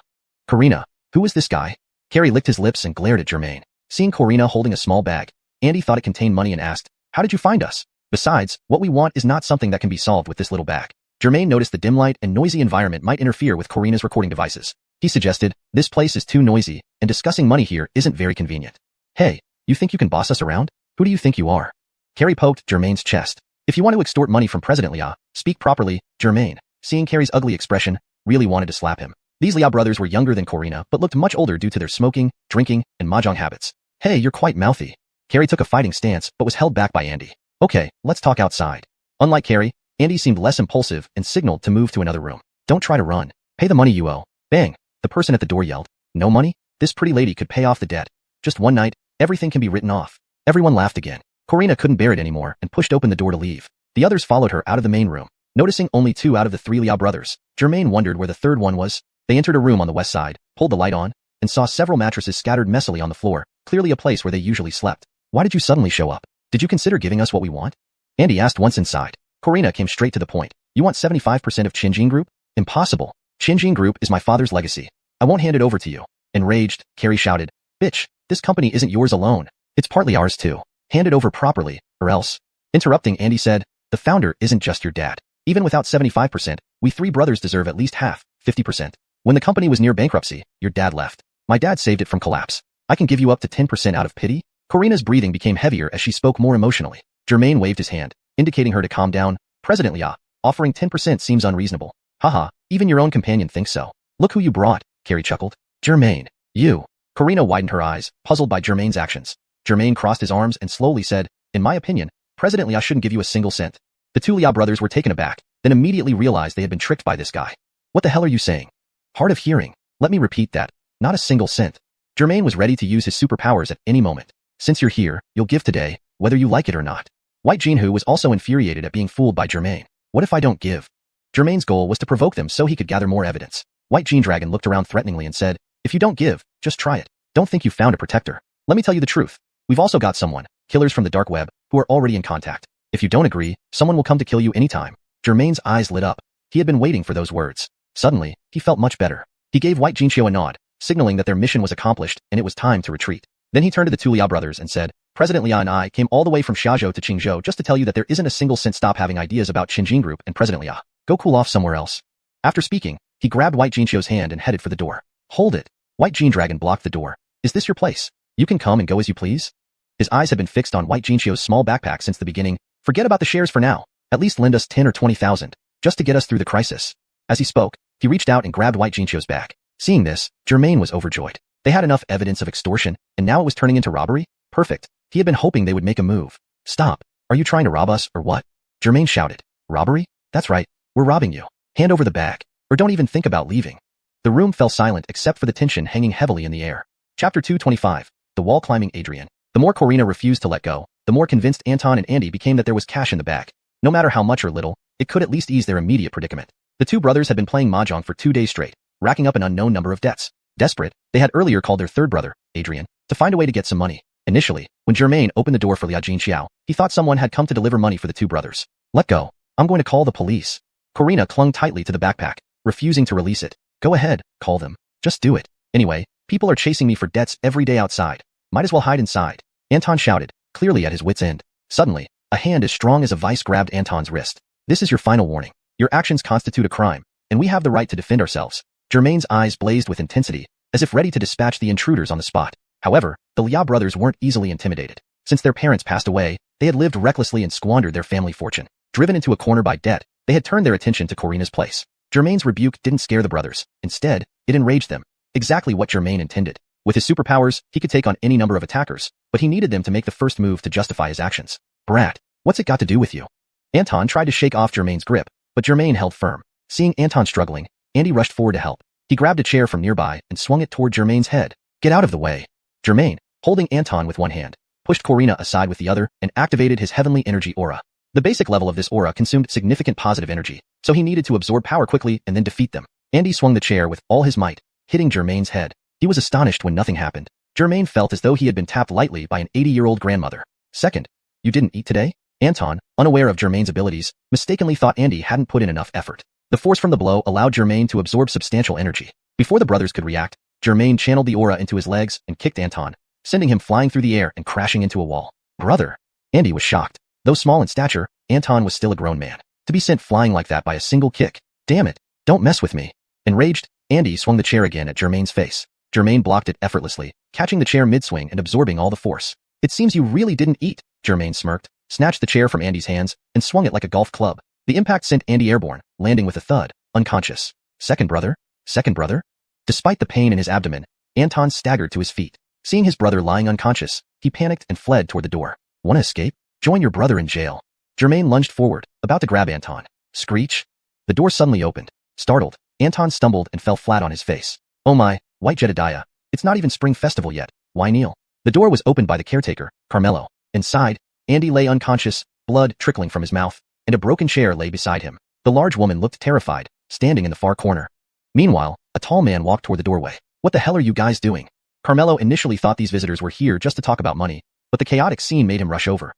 Corina, who is this guy? Carrie licked his lips and glared at Germain. Seeing Corina holding a small bag, Andy thought it contained money and asked, how did you find us? Besides, what we want is not something that can be solved with this little bag. Germain noticed the dim light and noisy environment might interfere with Corina's recording devices. He suggested, this place is too noisy, and discussing money here isn't very convenient. Hey, you think you can boss us around? Who do you think you are? Carrie poked Germain's chest. If you want to extort money from President Liao, speak properly. Germain, seeing Carrie's ugly expression, really wanted to slap him. These Liao brothers were younger than Corina but looked much older due to their smoking, drinking, and mahjong habits. Hey, you're quite mouthy. Carrie took a fighting stance but was held back by Andy. Okay, let's talk outside. Unlike Carrie, Andy seemed less impulsive and signaled to move to another room. Don't try to run. Pay the money you owe. Bang, the person at the door yelled. No money? This pretty lady could pay off the debt. Just one night, everything can be written off. Everyone laughed again. Corina couldn't bear it anymore and pushed open the door to leave. The others followed her out of the main room. Noticing only 2 out of the 3 Liao brothers, Germain wondered where the third one was. They entered a room on the west side, pulled the light on, and saw several mattresses scattered messily on the floor, clearly a place where they usually slept. Why did you suddenly show up? Did you consider giving us what we want? Andy asked once inside. Corina came straight to the point. You want 75% of Qinjin Group? Impossible. Qinjin Group is my father's legacy. I won't hand it over to you. Enraged, Carrie shouted. Bitch, this company isn't yours alone. It's partly ours too. Hand it over properly, or else. Interrupting, Andy said, the founder isn't just your dad. Even without 75%, we 3 brothers deserve at least half, 50%. When the company was near bankruptcy, your dad left. My dad saved it from collapse. I can give you up to 10% out of pity. Corina's breathing became heavier as she spoke more emotionally. Germain waved his hand, indicating her to calm down. President Liao, offering 10% seems unreasonable. Haha, even your own companion thinks so. Look who you brought, Carrie chuckled. Germain, you. Corina widened her eyes, puzzled by Germain's actions. Germain crossed his arms and slowly said, in my opinion, President Liao shouldn't give you a single cent. The 2 Liao brothers were taken aback, then immediately realized they had been tricked by this guy. What the hell are you saying? Hard of hearing. Let me repeat that. Not a single cent. Germain was ready to use his superpowers at any moment. Since you're here, you'll give today, whether you like it or not. White Jinhu was also infuriated at being fooled by Germain. What if I don't give? Germain's goal was to provoke them so he could gather more evidence. White Jin Dragon looked around threateningly and said, if you don't give, just try it. Don't think you found a protector. Let me tell you the truth. We've also got someone, killers from the dark web, who are already in contact. If you don't agree, someone will come to kill you anytime. Germain's eyes lit up. He had been waiting for those words. Suddenly, he felt much better. He gave White Jinxiu a nod, signaling that their mission was accomplished and it was time to retreat. Then he turned to the 2 Liao brothers and said, President Liao and I came all the way from Xiaozhou to Qingzhou just to tell you that there isn't a single cent. Stop having ideas about Qinjin Group and President Liao. Go cool off somewhere else. After speaking, he grabbed White Jinxiu's hand and headed for the door. Hold it. White Jin Dragon blocked the door. Is this your place? You can come and go as you please? His eyes had been fixed on White Jinxiu's small backpack since the beginning. Forget about the shares for now. At least lend us 10 or 20,000, just to get us through the crisis. As he spoke, he reached out and grabbed White Jinxiu's bag. Seeing this, Germain was overjoyed. They had enough evidence of extortion, and now it was turning into robbery? Perfect. He had been hoping they would make a move. Stop. Are you trying to rob us, or what? Germain shouted. Robbery? That's right. We're robbing you. Hand over the bag. Or don't even think about leaving. The room fell silent except for the tension hanging heavily in the air. Chapter 225. The wall climbing Adrian. The more Corina refused to let go, the more convinced Anton and Andy became that there was cash in the bag. No matter how much or little, it could at least ease their immediate predicament. The 2 brothers had been playing mahjong for 2 days straight, racking up an unknown number of debts. Desperate, they had earlier called their third brother, Adrian, to find a way to get some money. Initially, when Germain opened the door for Liao Jinxiao, he thought someone had come to deliver money for the 2 brothers. Let go. I'm going to call the police. Corina clung tightly to the backpack, refusing to release it. Go ahead, call them. Just do it. Anyway, people are chasing me for debts every day outside. Might as well hide inside. Anton shouted, clearly at his wit's end. Suddenly, a hand as strong as a vice grabbed Anton's wrist. This is your final warning. Your actions constitute a crime, and we have the right to defend ourselves. Germain's eyes blazed with intensity, as if ready to dispatch the intruders on the spot. However, the Liao brothers weren't easily intimidated. Since their parents passed away, they had lived recklessly and squandered their family fortune. Driven into a corner by debt, they had turned their attention to Corina's place. Germain's rebuke didn't scare the brothers. Instead, it enraged them. Exactly what Germain intended. With his superpowers, he could take on any number of attackers, but he needed them to make the first move to justify his actions. Brat, what's it got to do with you? Anton tried to shake off Germain's grip, but Germain held firm. Seeing Anton struggling, Andy rushed forward to help. He grabbed a chair from nearby and swung it toward Germain's head. Get out of the way. Germain, holding Anton with one hand, pushed Corina aside with the other and activated his heavenly energy aura. The basic level of this aura consumed significant positive energy, so he needed to absorb power quickly and then defeat them. Andy swung the chair with all his might, hitting Germain's head. He was astonished when nothing happened. Germain felt as though he had been tapped lightly by an 80-year-old grandmother. Second, you didn't eat today? Anton, unaware of Germain's abilities, mistakenly thought Andy hadn't put in enough effort. The force from the blow allowed Germain to absorb substantial energy. Before the brothers could react, Germain channeled the aura into his legs and kicked Anton, sending him flying through the air and crashing into a wall. Brother! Andy was shocked. Though small in stature, Anton was still a grown man. To be sent flying like that by a single kick. Damn it! Don't mess with me. Enraged, Andy swung the chair again at Germain's face. Germain blocked it effortlessly, catching the chair mid-swing and absorbing all the force. It seems you really didn't eat, Germain smirked, snatched the chair from Andy's hands, and swung it like a golf club. The impact sent Andy airborne, landing with a thud, unconscious. Second brother? Second brother? Despite the pain in his abdomen, Anton staggered to his feet. Seeing his brother lying unconscious, he panicked and fled toward the door. Wanna escape? Join your brother in jail. Germain lunged forward, about to grab Anton. Screech! The door suddenly opened. Startled, Anton stumbled and fell flat on his face. Oh my, White Jedediah, it's not even Spring Festival yet. Why kneel? The door was opened by the caretaker, Carmelo. Inside, Andy lay unconscious, blood trickling from his mouth, and a broken chair lay beside him. The large woman looked terrified, standing in the far corner. Meanwhile, a tall man walked toward the doorway. What the hell are you guys doing? Carmelo initially thought these visitors were here just to talk about money, but the chaotic scene made him rush over.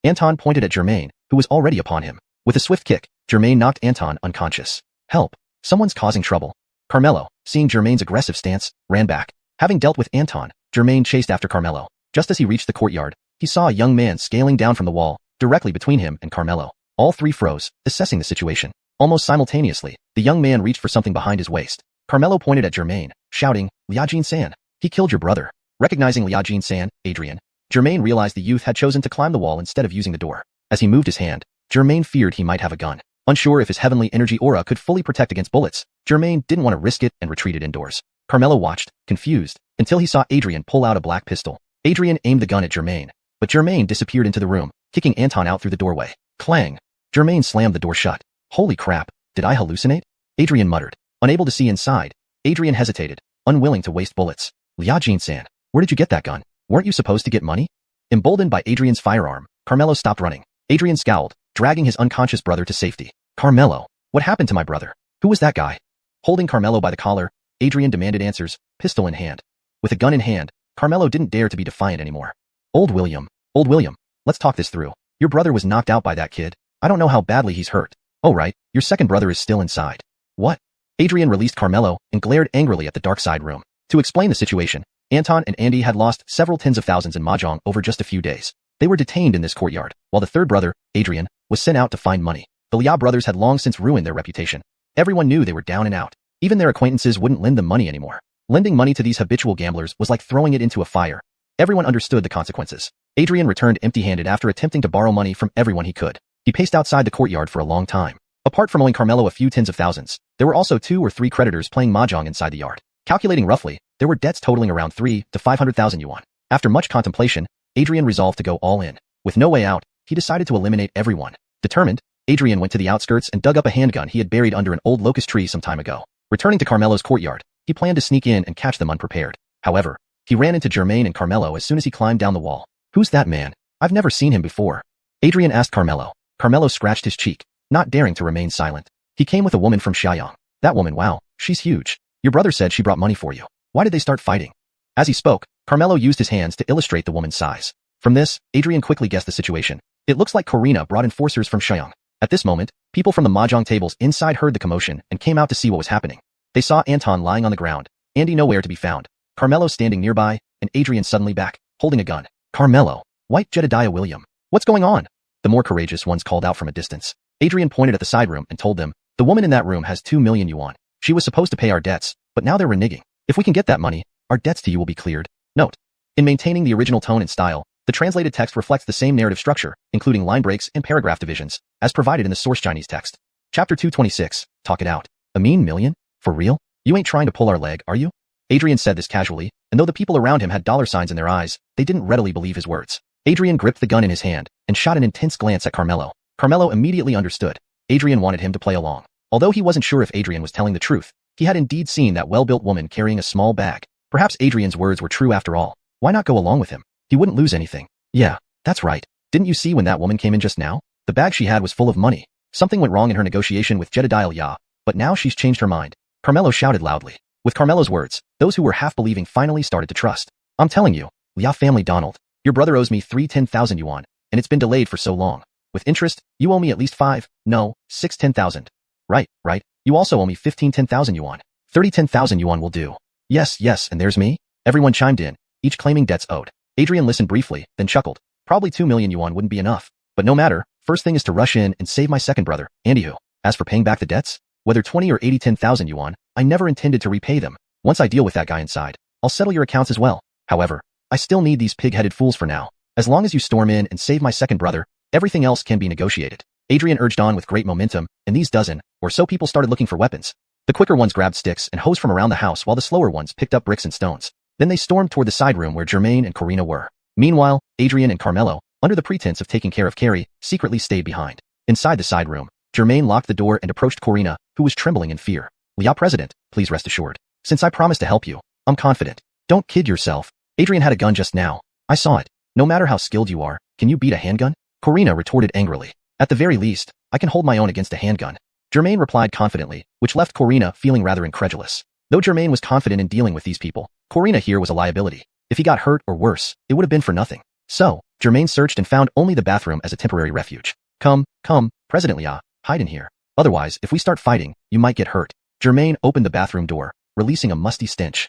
Anton pointed at Germain, who was already upon him. With a swift kick, Germain knocked Anton unconscious. Help! Someone's causing trouble. Carmelo, seeing Germain's aggressive stance, ran back. Having dealt with Anton, Germain chased after Carmelo. Just as he reached the courtyard, he saw a young man scaling down from the wall, directly between him and Carmelo. All three froze, assessing the situation. Almost simultaneously, the young man reached for something behind his waist. Carmelo pointed at Germain, shouting, Liajin-san, he killed your brother. Recognizing Liajin-san, Adrian, Germain realized the youth had chosen to climb the wall instead of using the door. As he moved his hand, Germain feared he might have a gun. Unsure if his heavenly energy aura could fully protect against bullets, Germain didn't want to risk it and retreated indoors. Carmelo watched, confused, until he saw Adrian pull out a black pistol. Adrian aimed the gun at Germain, but Germain disappeared into the room, kicking Anton out through the doorway. Clang! Germain slammed the door shut. Holy crap, did I hallucinate? Adrian muttered. Unable to see inside, Adrian hesitated, unwilling to waste bullets. Liajin-san, where did you get that gun? Weren't you supposed to get money? Emboldened by Adrian's firearm, Carmelo stopped running. Adrian scowled, dragging his unconscious brother to safety. Carmelo, what happened to my brother? Who was that guy? Holding Carmelo by the collar, Adrian demanded answers, pistol in hand. With a gun in hand, Carmelo didn't dare to be defiant anymore. Old William, let's talk this through. Your brother was knocked out by that kid. I don't know how badly he's hurt. Oh right, your second brother is still inside. What? Adrian released Carmelo and glared angrily at the dark side room. To explain the situation, Anton and Andy had lost several tens of thousands in mahjong over just a few days. They were detained in this courtyard, while the third brother, Adrian, was sent out to find money. The Liao brothers had long since ruined their reputation. Everyone knew they were down and out. Even their acquaintances wouldn't lend them money anymore. Lending money to these habitual gamblers was like throwing it into a fire. Everyone understood the consequences. Adrian returned empty-handed after attempting to borrow money from everyone he could. He paced outside the courtyard for a long time. Apart from owing Carmelo a few tens of thousands, there were also 2 or 3 creditors playing mahjong inside the yard. Calculating roughly, there were debts totaling around 3 to 500,000 yuan. After much contemplation, Adrian resolved to go all in. With no way out, he decided to eliminate everyone. Determined, Adrian went to the outskirts and dug up a handgun he had buried under an old locust tree some time ago. Returning to Carmelo's courtyard, he planned to sneak in and catch them unprepared. However, he ran into Germain and Carmelo as soon as he climbed down the wall. Who's that man? I've never seen him before. Adrian asked Carmelo. Carmelo scratched his cheek, not daring to remain silent. He came with a woman from Xiuxian. That woman, wow, she's huge. Your brother said she brought money for you. Why did they start fighting? As he spoke, Carmelo used his hands to illustrate the woman's size. From this, Adrian quickly guessed the situation. It looks like Corina brought enforcers from Xiuxian. At this moment, people from the mahjong tables inside heard the commotion and came out to see what was happening. They saw Anton lying on the ground, Andy nowhere to be found, Carmelo standing nearby, and Adrian suddenly back, holding a gun. Carmelo. White Jedediah William. What's going on? The more courageous ones called out from a distance. Adrian pointed at the side room and told them, the woman in that room has 2 million yuan. She was supposed to pay our debts, but now they're reneging. If we can get that money, our debts to you will be cleared. Note. In maintaining the original tone and style, the translated text reflects the same narrative structure, including line breaks and paragraph divisions, as provided in the source Chinese text. Chapter 226, Talk It Out. A mean million? For real? You ain't trying to pull our leg, are you? Adrian said this casually, and though the people around him had dollar signs in their eyes, they didn't readily believe his words. Adrian gripped the gun in his hand and shot an intense glance at Carmelo. Carmelo immediately understood. Adrian wanted him to play along. Although he wasn't sure if Adrian was telling the truth, he had indeed seen that well-built woman carrying a small bag. Perhaps Adrian's words were true after all. Why not go along with him? He wouldn't lose anything. Yeah, that's right. Didn't you see when that woman came in just now? The bag she had was full of money. Something went wrong in her negotiation with Jedediah Yah, but now she's changed her mind. Carmelo shouted loudly. With Carmelo's words, those who were half-believing finally started to trust. I'm telling you, Yah family Donald, your brother owes me 10,000 yuan, and it's been delayed for so long. With interest, you owe me at least 6 10,000. Right. You also owe me 10,000 yuan. 10,000 yuan will do. Yes, and there's me? Everyone chimed in, each claiming debts owed. Adrian listened briefly, then chuckled. Probably 2 million yuan wouldn't be enough. But no matter, first thing is to rush in and save my second brother, Andyhu. As for paying back the debts, whether 20 or 10,000 yuan, I never intended to repay them. Once I deal with that guy inside, I'll settle your accounts as well. However, I still need these pig-headed fools for now. As long as you storm in and save my second brother, everything else can be negotiated. Adrian urged on with great momentum, and these dozen or so people started looking for weapons. The quicker ones grabbed sticks and hose from around the house while the slower ones picked up bricks and stones. Then they stormed toward the side room where Germain and Corina were. Meanwhile, Adrian and Carmelo, under the pretense of taking care of Carrie, secretly stayed behind. Inside the side room, Germain locked the door and approached Corina, who was trembling in fear. Liao President, please rest assured. Since I promised to help you, I'm confident. Don't kid yourself. Adrian had a gun just now. I saw it. No matter how skilled you are, can you beat a handgun? Corina retorted angrily. At the very least, I can hold my own against a handgun. Germain replied confidently, which left Corina feeling rather incredulous. Though Germain was confident in dealing with these people, Corina here was a liability. If he got hurt or worse, it would have been for nothing. So, Germain searched and found only the bathroom as a temporary refuge. Come, President Liao, hide in here. Otherwise, if we start fighting, you might get hurt. Germain opened the bathroom door, releasing a musty stench.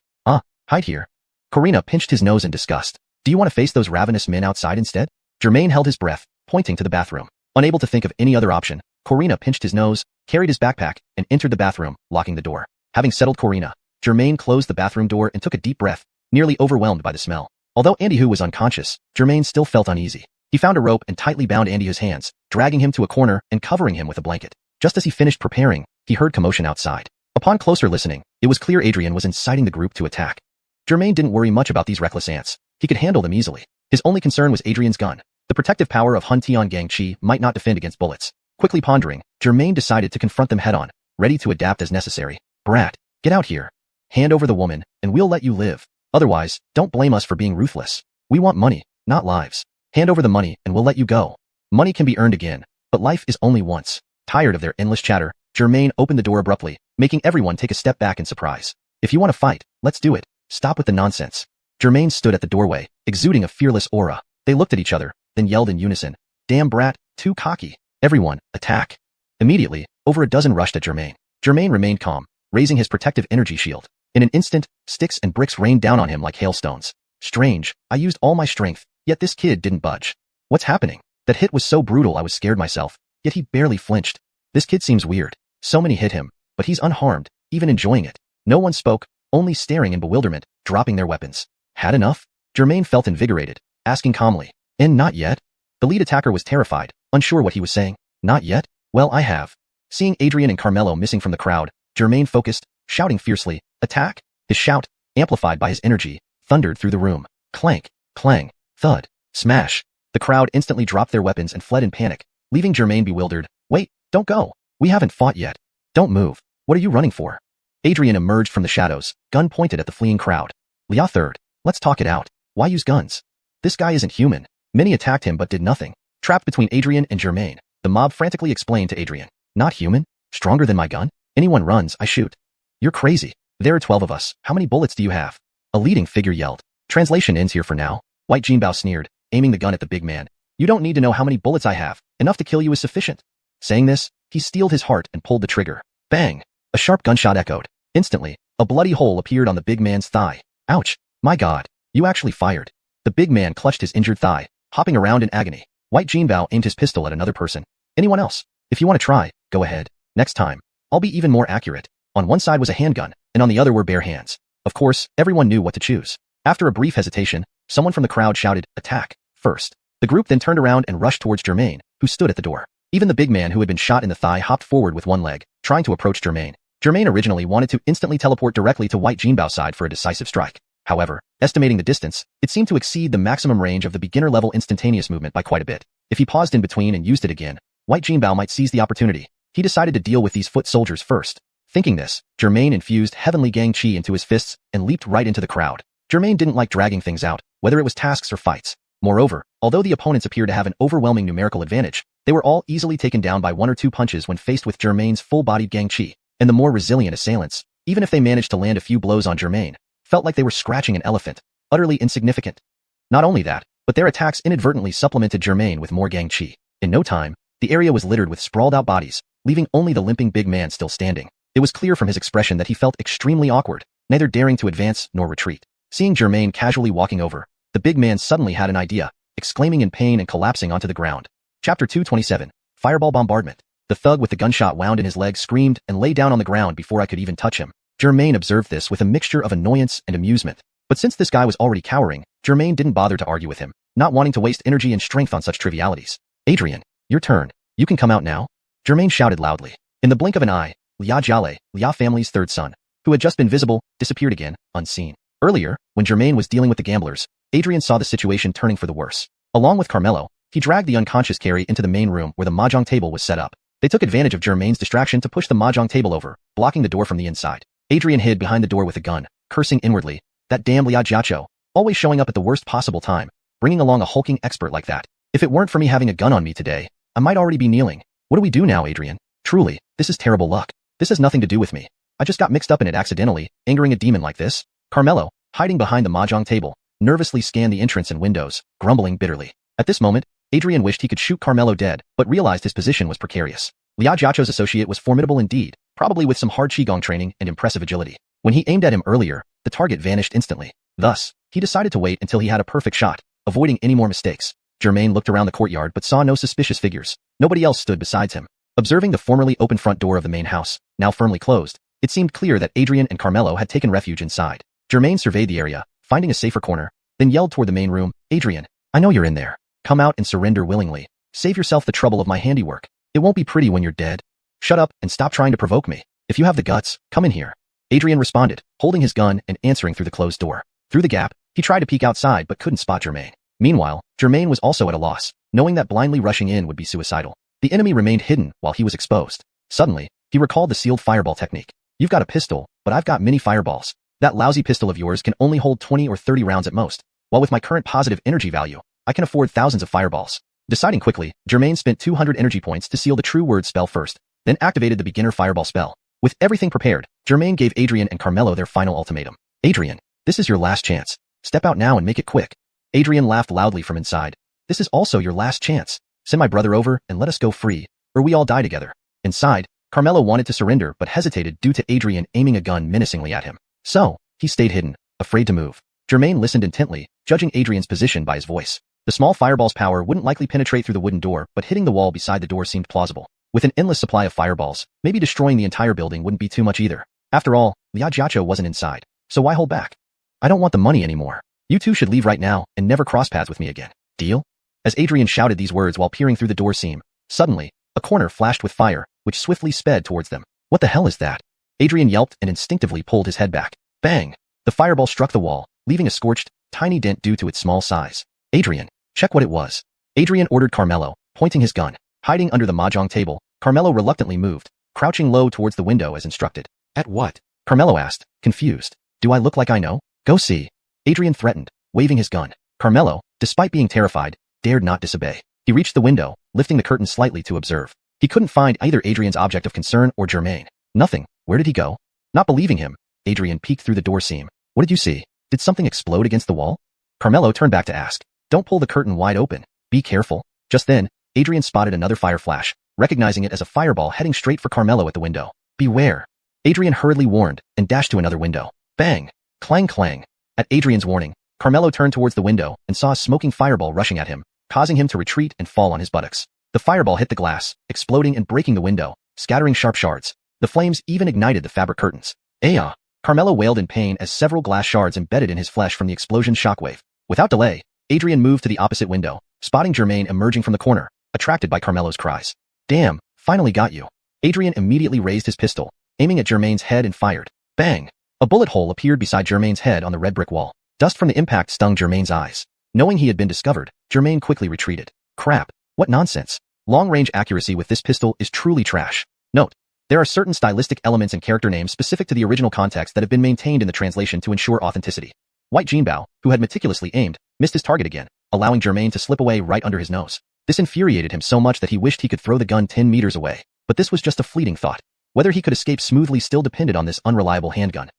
Hide here. Corina pinched his nose in disgust. Do you want to face those ravenous men outside instead? Germain held his breath, pointing to the bathroom. Unable to think of any other option, Corina pinched his nose, carried his backpack, and entered the bathroom, locking the door. Having settled Corina, Germain closed the bathroom door and took a deep breath, nearly overwhelmed by the smell. Although Andyhu was unconscious, Germain still felt uneasy. He found a rope and tightly bound Andyhu's hands, dragging him to a corner and covering him with a blanket. Just as he finished preparing, he heard commotion outside. Upon closer listening, it was clear Adrian was inciting the group to attack. Germain didn't worry much about these reckless ants. He could handle them easily. His only concern was Adrian's gun. The protective power of Hun Tian Gang Chi might not defend against bullets. Quickly pondering, Germain decided to confront them head-on, ready to adapt as necessary. Brat, get out here. Hand over the woman, and we'll let you live. Otherwise, don't blame us for being ruthless. We want money, not lives. Hand over the money, and we'll let you go. Money can be earned again, but life is only once. Tired of their endless chatter, Germain opened the door abruptly, making everyone take a step back in surprise. If you want to fight, let's do it. Stop with the nonsense. Germain stood at the doorway, exuding a fearless aura. They looked at each other, then yelled in unison. Damn brat, too cocky. Everyone, attack. Immediately, over a dozen rushed at Germain. Germain remained calm, raising his protective energy shield. In an instant, sticks and bricks rained down on him like hailstones. Strange, I used all my strength, yet this kid didn't budge. What's happening? That hit was so brutal I was scared myself, yet he barely flinched. This kid seems weird. So many hit him, but he's unharmed, even enjoying it. No one spoke, only staring in bewilderment, dropping their weapons. Had enough? Germain felt invigorated, asking calmly. And not yet? The lead attacker was terrified, unsure what he was saying. Not yet? Well, I have. Seeing Adrian and Carmelo missing from the crowd, Germain focused, shouting fiercely, attack! His shout, amplified by his energy, thundered through the room. Clank, clang, thud, smash. The crowd instantly dropped their weapons and fled in panic, leaving Germain bewildered. Wait, don't go. We haven't fought yet. Don't move. What are you running for? Adrian emerged from the shadows, gun pointed at the fleeing crowd. Liao third, let's talk it out. Why use guns? This guy isn't human. Many attacked him but did nothing. Trapped between Adrian and Germain, the mob frantically explained to Adrian. Not human? Stronger than my gun? Anyone runs, I shoot. You're crazy. There are 12 of us. How many bullets do you have? A leading figure yelled. Translation ends here for now. White Jinbao sneered, aiming the gun at the big man. You don't need to know how many bullets I have. Enough to kill you is sufficient. Saying this, he steeled his heart and pulled the trigger. Bang! A sharp gunshot echoed. Instantly, a bloody hole appeared on the big man's thigh. Ouch! My God! You actually fired. The big man clutched his injured thigh, hopping around in agony. White Jinbao aimed his pistol at another person. Anyone else? If you want to try, go ahead. Next time, I'll be even more accurate. On one side was a handgun, and on the other were bare hands. Of course, everyone knew what to choose. After a brief hesitation, someone from the crowd shouted, "Attack!" first. The group then turned around and rushed towards Germain, who stood at the door. Even the big man who had been shot in the thigh hopped forward with one leg, trying to approach Germain. Germain originally wanted to instantly teleport directly to White Jinbao's side for a decisive strike. However, estimating the distance, it seemed to exceed the maximum range of the beginner-level instantaneous movement by quite a bit. If he paused in between and used it again, White Jinbao might seize the opportunity. He decided to deal with these foot soldiers first. Thinking this, Germain infused heavenly gang chi into his fists and leaped right into the crowd. Germain didn't like dragging things out, whether it was tasks or fights. Moreover, although the opponents appeared to have an overwhelming numerical advantage, they were all easily taken down by one or two punches when faced with Germain's full-bodied gang chi, and the more resilient assailants, even if they managed to land a few blows on Germain, felt like they were scratching an elephant, utterly insignificant. Not only that, but their attacks inadvertently supplemented Germain with more gang chi. In no time, the area was littered with sprawled-out bodies, leaving only the limping big man still standing. It was clear from his expression that he felt extremely awkward, neither daring to advance nor retreat. Seeing Germain casually walking over, the big man suddenly had an idea, exclaiming in pain and collapsing onto the ground. Chapter 227, Fireball Bombardment. The thug with the gunshot wound in his leg screamed and lay down on the ground before I could even touch him. Germain observed this with a mixture of annoyance and amusement. But since this guy was already cowering, Germain didn't bother to argue with him, not wanting to waste energy and strength on such trivialities. "Adrian, your turn. You can come out now," Germain shouted loudly. In the blink of an eye, Lia Jiale, Lia family's third son, who had just been visible, disappeared again, unseen. Earlier, when Germain was dealing with the gamblers, Adrian saw the situation turning for the worse. Along with Carmelo, he dragged the unconscious Carrie into the main room where the mahjong table was set up. They took advantage of Germain's distraction to push the mahjong table over, blocking the door from the inside. Adrian hid behind the door with a gun, cursing inwardly, "That damn Lia Jiacho, always showing up at the worst possible time, bringing along a hulking expert like that. If it weren't for me having a gun on me today, I might already be kneeling. What do we do now, Adrian? Truly, this is terrible luck. This has nothing to do with me. I just got mixed up in it accidentally, angering a demon like this." Carmelo, hiding behind the mahjong table, nervously scanned the entrance and windows, grumbling bitterly. At this moment, Adrian wished he could shoot Carmelo dead, but realized his position was precarious. Lia Jiacho's associate was formidable indeed, probably with some hard qigong training and impressive agility. When he aimed at him earlier, the target vanished instantly. Thus, he decided to wait until he had a perfect shot, avoiding any more mistakes. Germain looked around the courtyard but saw no suspicious figures. Nobody else stood besides him. Observing the formerly open front door of the main house, now firmly closed, it seemed clear that Adrian and Carmelo had taken refuge inside. Germain surveyed the area, finding a safer corner, then yelled toward the main room, "Adrian, I know you're in there. Come out and surrender willingly. Save yourself the trouble of my handiwork. It won't be pretty when you're dead. Shut up and stop trying to provoke me. If you have the guts, come in here." Adrian responded, holding his gun and answering through the closed door. Through the gap, he tried to peek outside but couldn't spot Germain. Meanwhile, Germain was also at a loss, knowing that blindly rushing in would be suicidal. The enemy remained hidden while he was exposed. Suddenly, he recalled the sealed fireball technique. "You've got a pistol, but I've got many fireballs. That lousy pistol of yours can only hold 20 or 30 rounds at most, while with my current positive energy value, I can afford thousands of fireballs." Deciding quickly, Germain spent 200 energy points to seal the true word spell first, then activated the beginner fireball spell. With everything prepared, Germain gave Adrian and Carmelo their final ultimatum. "Adrian, this is your last chance. Step out now and make it quick." Adrian laughed loudly from inside. "This is also your last chance. Send my brother over and let us go free, or we all die together." Inside, Carmelo wanted to surrender but hesitated due to Adrian aiming a gun menacingly at him. So, he stayed hidden, afraid to move. Germain listened intently, judging Adrian's position by his voice. The small fireball's power wouldn't likely penetrate through the wooden door, but hitting the wall beside the door seemed plausible. With an endless supply of fireballs, maybe destroying the entire building wouldn't be too much either. After all, Lia Jiacho wasn't inside, so why hold back? "I don't want the money anymore. You two should leave right now and never cross paths with me again. Deal?" As Adrian shouted these words while peering through the door seam, suddenly, a corner flashed with fire, which swiftly sped towards them. "What the hell is that?" Adrian yelped and instinctively pulled his head back. Bang! The fireball struck the wall, leaving a scorched, tiny dent due to its small size. "Adrian, check what it was." Adrian ordered Carmelo, pointing his gun. Hiding under the mahjong table, Carmelo reluctantly moved, crouching low towards the window as instructed. "At what?" Carmelo asked, confused. "Do I look like I know? Go see." Adrian threatened, waving his gun. Carmelo, despite being terrified, dared not disobey. He reached the window, lifting the curtain slightly to observe. He couldn't find either Adrian's object of concern or Germain. Nothing. Where did he go? Not believing him, Adrian peeked through the door seam. "What did you see? Did something explode against the wall?" Carmelo turned back to ask. "Don't pull the curtain wide open. Be careful." Just then, Adrian spotted another fire flash, recognizing it as a fireball heading straight for Carmelo at the window. "Beware." Adrian hurriedly warned and dashed to another window. Bang! Clang clang. At Adrian's warning, Carmelo turned towards the window and saw a smoking fireball rushing at him, causing him to retreat and fall on his buttocks. The fireball hit the glass, exploding and breaking the window, scattering sharp shards. The flames even ignited the fabric curtains. Ayah! Carmelo wailed in pain as several glass shards embedded in his flesh from the explosion's shockwave. Without delay, Adrian moved to the opposite window, spotting Germain emerging from the corner, attracted by Carmelo's cries. Damn, finally got you. Adrian immediately raised his pistol, aiming at Germain's head and fired. Bang! A bullet hole appeared beside Germain's head on the red brick wall. Dust from the impact stung Germain's eyes. Knowing he had been discovered, Germain quickly retreated. Crap, what nonsense. Long-range accuracy with this pistol is truly trash. Note: there are certain stylistic elements and character names specific to the original context that have been maintained in the translation to ensure authenticity. White Jinbao, who had meticulously aimed, missed his target again, allowing Germain to slip away right under his nose. This infuriated him so much that he wished he could throw the gun 10 meters away. But this was just a fleeting thought. Whether he could escape smoothly still depended on this unreliable handgun.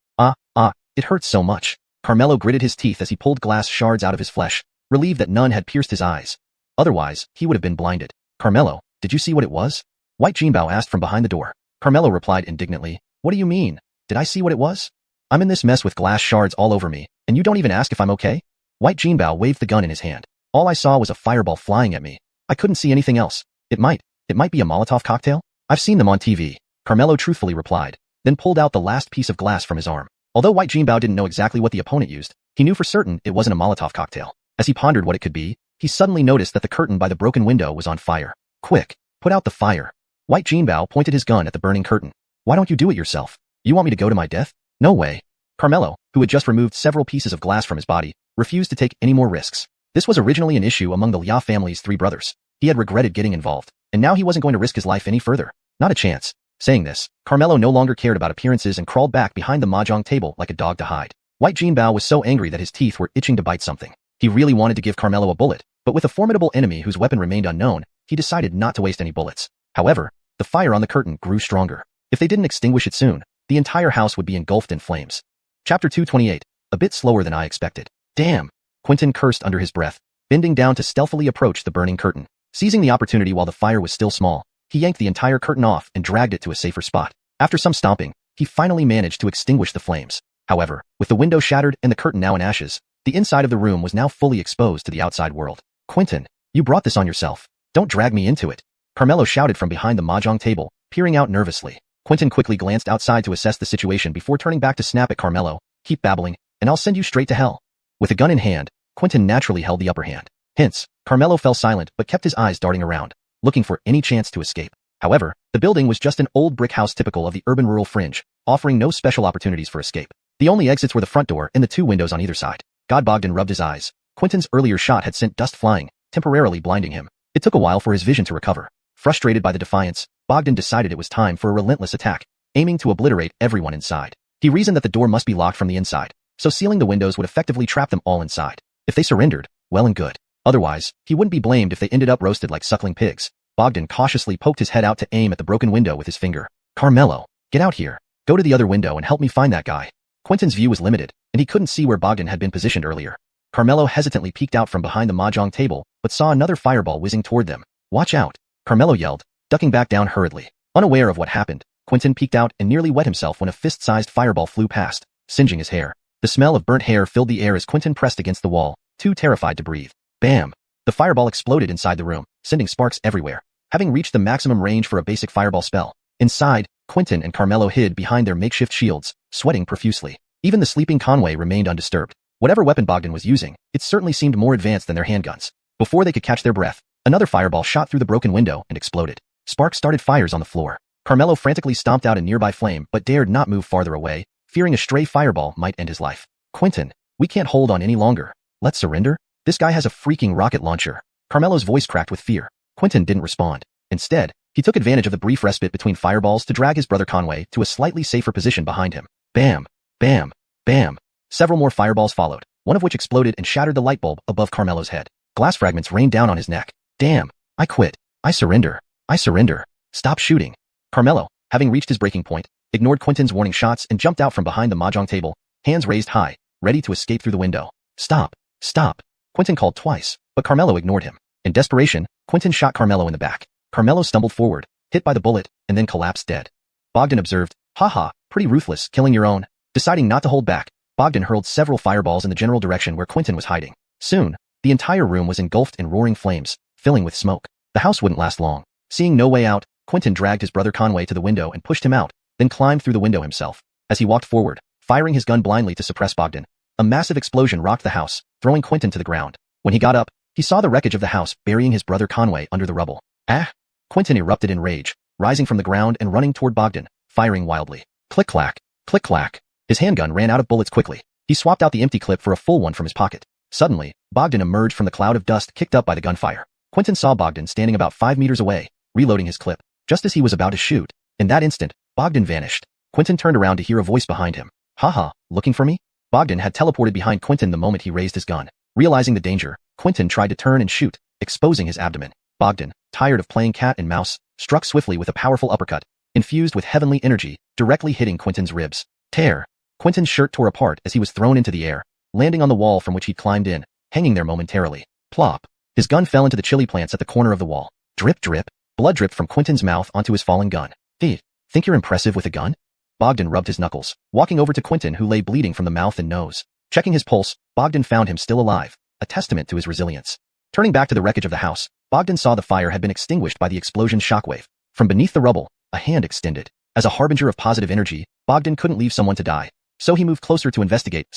It hurts so much. Carmelo gritted his teeth as he pulled glass shards out of his flesh, relieved that none had pierced his eyes. Otherwise, he would have been blinded. Carmelo, did you see what it was? White Jinbao asked from behind the door. Carmelo replied indignantly, what do you mean? Did I see what it was? I'm in this mess with glass shards all over me, and you don't even ask if I'm okay? White Jinbao waved the gun in his hand. All I saw was a fireball flying at me. I couldn't see anything else. It might be a Molotov cocktail? I've seen them on TV. Carmelo truthfully replied, then pulled out the last piece of glass from his arm. Although White Jinbao didn't know exactly what the opponent used, he knew for certain it wasn't a Molotov cocktail. As he pondered what it could be, he suddenly noticed that the curtain by the broken window was on fire. Quick, put out the fire. White Jinbao pointed his gun at the burning curtain. Why don't you do it yourself? You want me to go to my death? No way. Carmelo, who had just removed several pieces of glass from his body, refused to take any more risks. This was originally an issue among the Liao family's 3 brothers. He had regretted getting involved, and now he wasn't going to risk his life any further. Not a chance. Saying this, Carmelo no longer cared about appearances and crawled back behind the mahjong table like a dog to hide. White Jinbao was so angry that his teeth were itching to bite something. He really wanted to give Carmelo a bullet, but with a formidable enemy whose weapon remained unknown, he decided not to waste any bullets. However, the fire on the curtain grew stronger. If they didn't extinguish it soon, the entire house would be engulfed in flames. Chapter 228, a bit slower than I expected. Damn! Quentin cursed under his breath, bending down to stealthily approach the burning curtain. Seizing the opportunity while the fire was still small, he yanked the entire curtain off and dragged it to a safer spot. After some stomping, he finally managed to extinguish the flames. However, with the window shattered and the curtain now in ashes, the inside of the room was now fully exposed to the outside world. Quentin, you brought this on yourself. Don't drag me into it. Carmelo shouted from behind the mahjong table, peering out nervously. Quentin quickly glanced outside to assess the situation before turning back to snap at Carmelo. Keep babbling, and I'll send you straight to hell. With a gun in hand, Quentin naturally held the upper hand. Hence, Carmelo fell silent but kept his eyes darting around, looking for any chance to escape. However, the building was just an old brick house typical of the urban-rural fringe, offering no special opportunities for escape. The only exits were the front door and the 2 windows on either side. God Bogdan rubbed his eyes. Quentin's earlier shot had sent dust flying, temporarily blinding him. It took a while for his vision to recover. Frustrated by the defiance, Bogdan decided it was time for a relentless attack, aiming to obliterate everyone inside. He reasoned that the door must be locked from the inside, so sealing the windows would effectively trap them all inside. If they surrendered, well and good. Otherwise, he wouldn't be blamed if they ended up roasted like suckling pigs. Bogdan cautiously poked his head out to aim at the broken window with his finger. Carmelo, get out here. Go to the other window and help me find that guy. Quentin's view was limited, and he couldn't see where Bogdan had been positioned earlier. Carmelo hesitantly peeked out from behind the mahjong table, but saw another fireball whizzing toward them. Watch out! Carmelo yelled, ducking back down hurriedly. Unaware of what happened, Quentin peeked out and nearly wet himself when a fist-sized fireball flew past, singeing his hair. The smell of burnt hair filled the air as Quentin pressed against the wall, too terrified to breathe. Bam! The fireball exploded inside the room, sending sparks everywhere, having reached the maximum range for a basic fireball spell. Inside, Quentin and Carmelo hid behind their makeshift shields, sweating profusely. Even the sleeping Conway remained undisturbed. Whatever weapon Bogdan was using, it certainly seemed more advanced than their handguns. Before they could catch their breath, another fireball shot through the broken window and exploded. Sparks started fires on the floor. Carmelo frantically stomped out a nearby flame but dared not move farther away, fearing a stray fireball might end his life. Quentin, we can't hold on any longer. Let's surrender? This guy has a freaking rocket launcher. Carmelo's voice cracked with fear. Quentin didn't respond. Instead, he took advantage of the brief respite between fireballs to drag his brother Conway to a slightly safer position behind him. Bam! Bam! Bam! Several more fireballs followed, one of which exploded and shattered the light bulb above Carmelo's head. Glass fragments rained down on his neck. Damn! I quit. I surrender. I surrender. Stop shooting. Carmelo, having reached his breaking point, ignored Quentin's warning shots and jumped out from behind the mahjong table, hands raised high, ready to escape through the window. Stop! Stop! Quentin called twice, but Carmelo ignored him. In desperation, Quentin shot Carmelo in the back. Carmelo stumbled forward, hit by the bullet, and then collapsed dead. Bogdan observed, haha, pretty ruthless, killing your own. Deciding not to hold back, Bogdan hurled several fireballs in the general direction where Quentin was hiding. Soon, the entire room was engulfed in roaring flames, filling with smoke. The house wouldn't last long. Seeing no way out, Quentin dragged his brother Conway to the window and pushed him out, then climbed through the window himself. As he walked forward, firing his gun blindly to suppress Bogdan, a massive explosion rocked the house, throwing Quentin to the ground. When he got up, he saw the wreckage of the house burying his brother Conway under the rubble. Ah! Quentin erupted in rage, rising from the ground and running toward Bogdan, firing wildly. Click-clack, click-clack. His handgun ran out of bullets quickly. He swapped out the empty clip for a full one from his pocket. Suddenly, Bogdan emerged from the cloud of dust kicked up by the gunfire. Quentin saw Bogdan standing about 5 meters away, reloading his clip. Just as he was about to shoot, in that instant, Bogdan vanished. Quentin turned around to hear a voice behind him. Haha, looking for me? Bogdan had teleported behind Quentin the moment he raised his gun. Realizing the danger, Quentin tried to turn and shoot, exposing his abdomen. Bogdan, tired of playing cat and mouse, struck swiftly with a powerful uppercut, infused with heavenly energy, directly hitting Quentin's ribs. Tear! Quentin's shirt tore apart as he was thrown into the air, landing on the wall from which he'd climbed in, hanging there momentarily. Plop! His gun fell into the chili plants at the corner of the wall. Drip drip! Blood dripped from Quentin's mouth onto his fallen gun. Think you're impressive with a gun? Bogdan rubbed his knuckles, walking over to Quentin who lay bleeding from the mouth and nose. Checking his pulse, Bogdan found him still alive, a testament to his resilience. Turning back to the wreckage of the house, Bogdan saw the fire had been extinguished by the explosion's shockwave. From beneath the rubble, a hand extended. As a harbinger of positive energy, Bogdan couldn't leave someone to die. So he moved closer to investigate,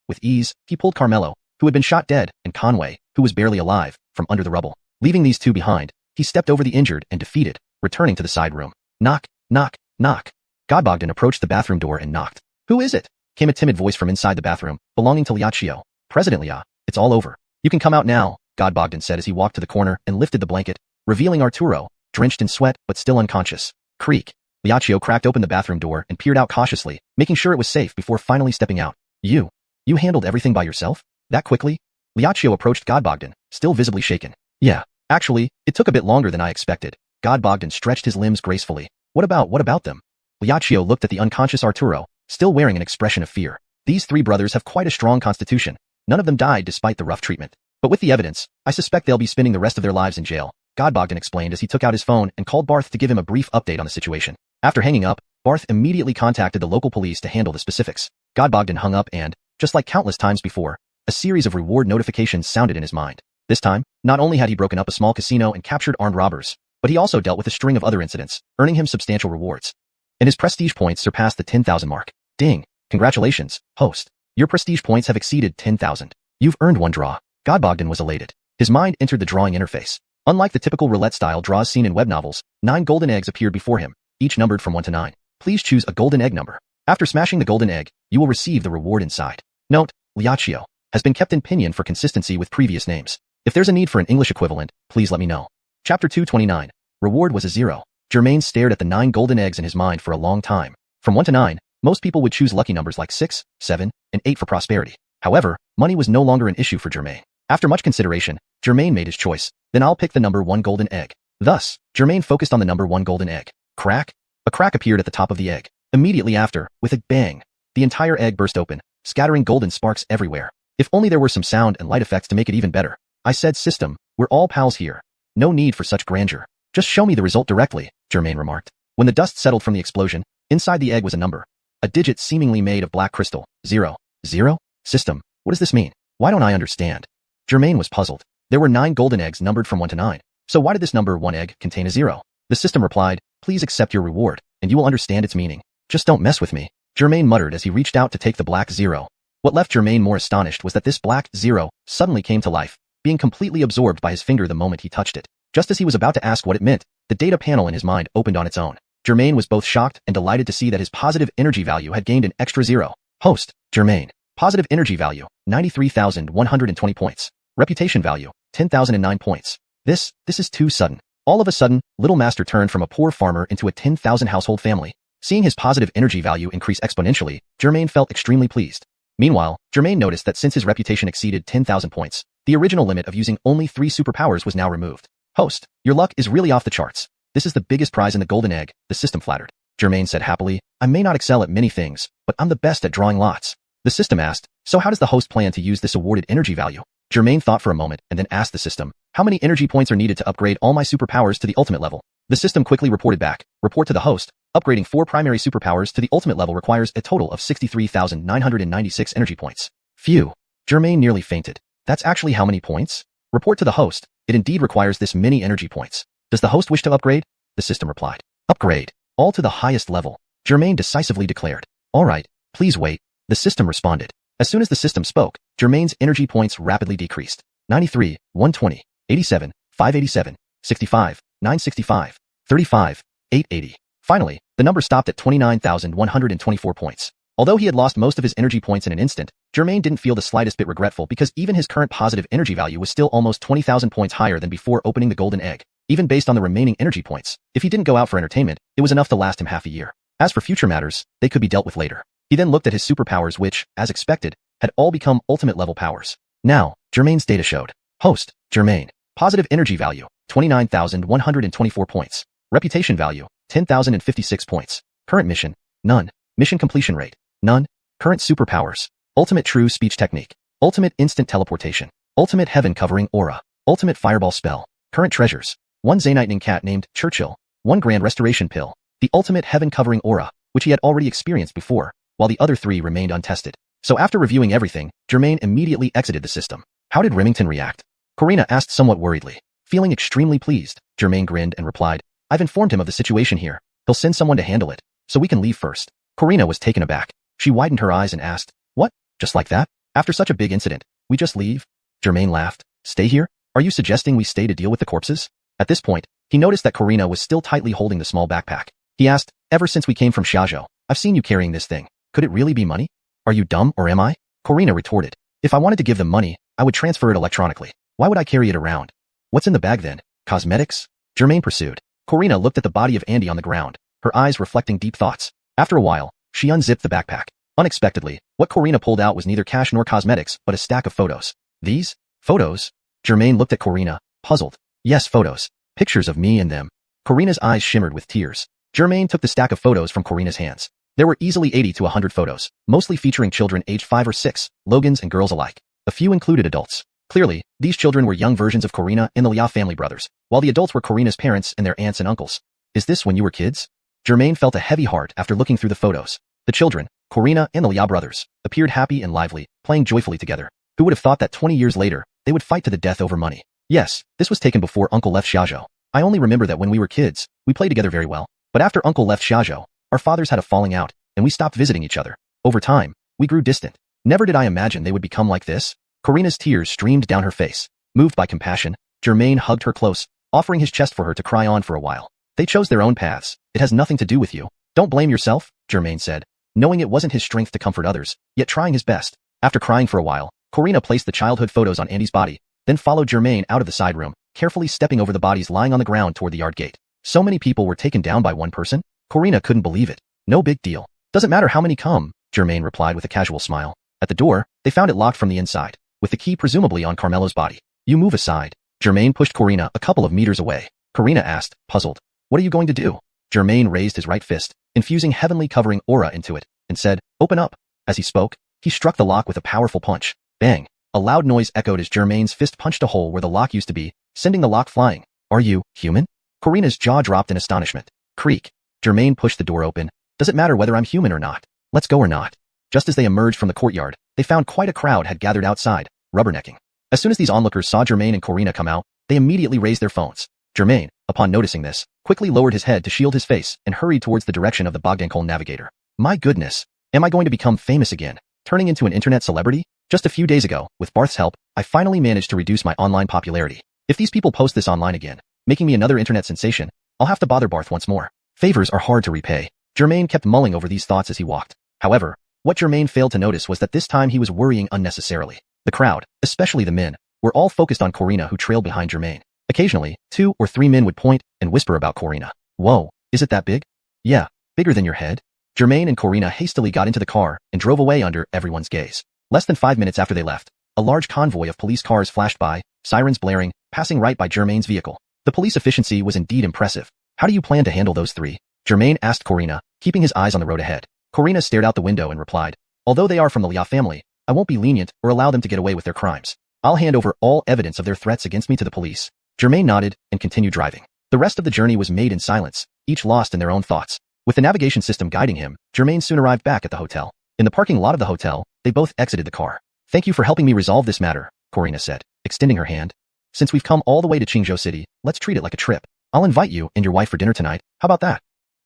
with ease, he pulled Carmelo, who had been shot dead, and Conway, who was barely alive, from under the rubble. Leaving these two behind, he stepped over the injured and defeated, returning to the side room. Knock, knock, knock. Bogdan approached the bathroom door and knocked. Who is it? Came a timid voice from inside the bathroom, belonging to Xiuxian. President Lia, it's all over. You can come out now, Bogdan said as he walked to the corner and lifted the blanket, revealing Arturo, drenched in sweat but still unconscious. Creak. Xiuxian cracked open the bathroom door and peered out cautiously, making sure it was safe before finally stepping out. You handled everything by yourself? That quickly? Xiuxian approached Bogdan, still visibly shaken. Yeah, actually, it took a bit longer than I expected. Bogdan stretched his limbs gracefully. What about them? Xiuxian looked at the unconscious Arturo, still wearing an expression of fear. These three brothers have quite a strong constitution. None of them died despite the rough treatment. But with the evidence, I suspect they'll be spending the rest of their lives in jail, Bogdan explained as he took out his phone and called Barth to give him a brief update on the situation. After hanging up, Barth immediately contacted the local police to handle the specifics. Bogdan hung up and, just like countless times before, a series of reward notifications sounded in his mind. This time, not only had he broken up a small casino and captured armed robbers, but he also dealt with a string of other incidents, earning him substantial rewards. And his prestige points surpassed the 10,000 mark. Ding! Congratulations, host. Your prestige points have exceeded 10,000. You've earned one draw. Bogdan was elated. His mind entered the drawing interface. Unlike the typical roulette-style draws seen in web novels, 9 golden eggs appeared before him, each numbered from 1 to 9. Please choose a golden egg number. After smashing the golden egg, you will receive the reward inside. Note, Xiuxian has been kept in pinyin for consistency with previous names. If there's a need for an English equivalent, please let me know. Chapter 229. Reward was a 0. Germain stared at the 9 golden eggs in his mind for a long time. From 1 to 9, most people would choose lucky numbers like 6, 7, and 8 for prosperity. However, money was no longer an issue for Germain. After much consideration, Germain made his choice. Then I'll pick the number 1 golden egg. Thus, Germain focused on the number 1 golden egg. Crack? A crack appeared at the top of the egg. Immediately after, with a bang, the entire egg burst open, scattering golden sparks everywhere. If only there were some sound and light effects to make it even better. I said, system, we're all pals here. No need for such grandeur. Just show me the result directly, Germain remarked. When the dust settled from the explosion, inside the egg was a number. A digit seemingly made of black crystal. 0. 0? System, what does this mean? Why don't I understand? Germain was puzzled. There were 9 golden eggs numbered from 1 to 9. So why did this number 1 egg contain a 0? The system replied, please accept your reward, and you will understand its meaning. Just don't mess with me. Germain muttered as he reached out to take the black 0. What left Germain more astonished was that this black 0 suddenly came to life, being completely absorbed by his finger the moment he touched it. Just as he was about to ask what it meant, the data panel in his mind opened on its own. Germain was both shocked and delighted to see that his positive energy value had gained an extra 0. Host, Germain. Positive energy value, 93,120 points. Reputation value, 10,009 points. This is too sudden. All of a sudden, Little Master turned from a poor farmer into a 10,000 household family. Seeing his positive energy value increase exponentially, Germain felt extremely pleased. Meanwhile, Germain noticed that since his reputation exceeded 10,000 points, the original limit of using only 3 superpowers was now removed. Host, your luck is really off the charts. This is the biggest prize in the golden egg, the system flattered. Germain said happily, I may not excel at many things, but I'm the best at drawing lots. The system asked, so how does the host plan to use this awarded energy value? Germain thought for a moment and then asked the system, how many energy points are needed to upgrade all my superpowers to the ultimate level? The system quickly reported back, report to the host, Upgrading 4 primary superpowers to the ultimate level requires a total of 63,996 energy points. Phew. Germain nearly fainted. That's actually how many points? Report to the host. It indeed requires this many energy points. Does the host wish to upgrade? The system replied. Upgrade. All to the highest level. Germain decisively declared. All right, please wait. The system responded. As soon as the system spoke, Germain's energy points rapidly decreased. 93, 120, 87, 587, 65, 965, 35, 880. Finally, the number stopped at 29,124 points. Although he had lost most of his energy points in an instant, Germain didn't feel the slightest bit regretful because even his current positive energy value was still almost 20,000 points higher than before opening the golden egg. Even based on the remaining energy points, if he didn't go out for entertainment, it was enough to last him half a year. As for future matters, they could be dealt with later. He then looked at his superpowers which, as expected, had all become ultimate level powers. Now, Germain's data showed. Host, Germain. Positive energy value, 29,124 points. Reputation value, 10,056 points. Current mission, none. Mission completion rate, none. Current superpowers, ultimate true speech technique, ultimate instant teleportation, ultimate heaven covering aura, ultimate fireball spell. Current treasures, 1 Zaynightning cat named Churchill, 1 grand restoration pill, the ultimate heaven covering aura, which he had already experienced before, while the other 3 remained untested. So after reviewing everything, Germain immediately exited the system. How did Remington react? Corina asked somewhat worriedly. Feeling extremely pleased, Germain grinned and replied, I've informed him of the situation here. He'll send someone to handle it, so we can leave first. Corina was taken aback. She widened her eyes and asked, What? Just like that? After such a big incident, we just leave? Germain laughed. Stay here? Are you suggesting we stay to deal with the corpses? At this point, he noticed that Corina was still tightly holding the small backpack. He asked, Ever since we came from Xiaozhou, I've seen you carrying this thing. Could it really be money? Are you dumb or am I? Corina retorted. If I wanted to give them money, I would transfer it electronically. Why would I carry it around? What's in the bag then? Cosmetics? Germain pursued. Corina looked at the body of Andy on the ground, her eyes reflecting deep thoughts. After a while, she unzipped the backpack. Unexpectedly, what Corina pulled out was neither cash nor cosmetics, but a stack of photos. These? Photos? Germain looked at Corina, puzzled. Yes, photos. Pictures of me and them. Corina's eyes shimmered with tears. Germain took the stack of photos from Corina's hands. There were easily 80 to 100 photos, mostly featuring children aged 5 or 6, Logans and girls alike. A few included adults. Clearly, these children were young versions of Corina and the Liao family brothers, while the adults were Corina's parents and their aunts and uncles. Is this when you were kids? Germain felt a heavy heart after looking through the photos. The children, Corina and the Liao brothers, appeared happy and lively, playing joyfully together. Who would have thought that 20 years later, they would fight to the death over money? Yes, this was taken before Uncle left Xiaozhou. I only remember that when we were kids, we played together very well. But after Uncle left Xiaozhou, our fathers had a falling out, and we stopped visiting each other. Over time, we grew distant. Never did I imagine they would become like this. Corina's tears streamed down her face. Moved by compassion, Germain hugged her close, offering his chest for her to cry on for a while. They chose their own paths. It has nothing to do with you. Don't blame yourself, Germain said, knowing it wasn't his strength to comfort others, yet trying his best. After crying for a while, Corina placed the childhood photos on Andy's body, then followed Germain out of the side room, carefully stepping over the bodies lying on the ground toward the yard gate. So many people were taken down by one person? Corina couldn't believe it. No big deal. Doesn't matter how many come, Germain replied with a casual smile. At the door, they found it locked from the inside, with the key presumably on Carmelo's body. You move aside. Germain pushed Corina a couple of meters away. Corina asked, puzzled, What are you going to do? Germain raised his right fist, infusing heavenly covering aura into it, and said, Open up. As he spoke, he struck the lock with a powerful punch. Bang! A loud noise echoed as Germain's fist punched a hole where the lock used to be, sending the lock flying. Are you human? Corina's jaw dropped in astonishment. Creak. Germain pushed the door open. Does it matter whether I'm human or not? Let's go or not? Just as they emerged from the courtyard, they found quite a crowd had gathered outside, rubbernecking. As soon as these onlookers saw Germain and Corina come out, they immediately raised their phones. Germain, upon noticing this, quickly lowered his head to shield his face and hurried towards the direction of the Bogdankol navigator. My goodness! Am I going to become famous again? Turning into an internet celebrity? Just a few days ago, with Barth's help, I finally managed to reduce my online popularity. If these people post this online again, making me another internet sensation, I'll have to bother Barth once more. Favors are hard to repay. Germain kept mulling over these thoughts as he walked. However, what Germain failed to notice was that this time he was worrying unnecessarily. The crowd, especially the men, were all focused on Corina who trailed behind Germain. Occasionally, 2 or 3 men would point and whisper about Corina. Whoa, is it that big? Yeah, bigger than your head? Germain and Corina hastily got into the car and drove away under everyone's gaze. Less than 5 minutes after they left, a large convoy of police cars flashed by, sirens blaring, passing right by Germain's vehicle. The police efficiency was indeed impressive. How do you plan to handle those 3? Germain asked Corina, keeping his eyes on the road ahead. Corina stared out the window and replied, Although they are from the Liao family, I won't be lenient or allow them to get away with their crimes. I'll hand over all evidence of their threats against me to the police. Germain nodded and continued driving. The rest of the journey was made in silence, each lost in their own thoughts. With the navigation system guiding him, Germain soon arrived back at the hotel. In the parking lot of the hotel, they both exited the car. Thank you for helping me resolve this matter, Corina said, extending her hand. Since we've come all the way to Qingzhou City, let's treat it like a trip. I'll invite you and your wife for dinner tonight. How about that?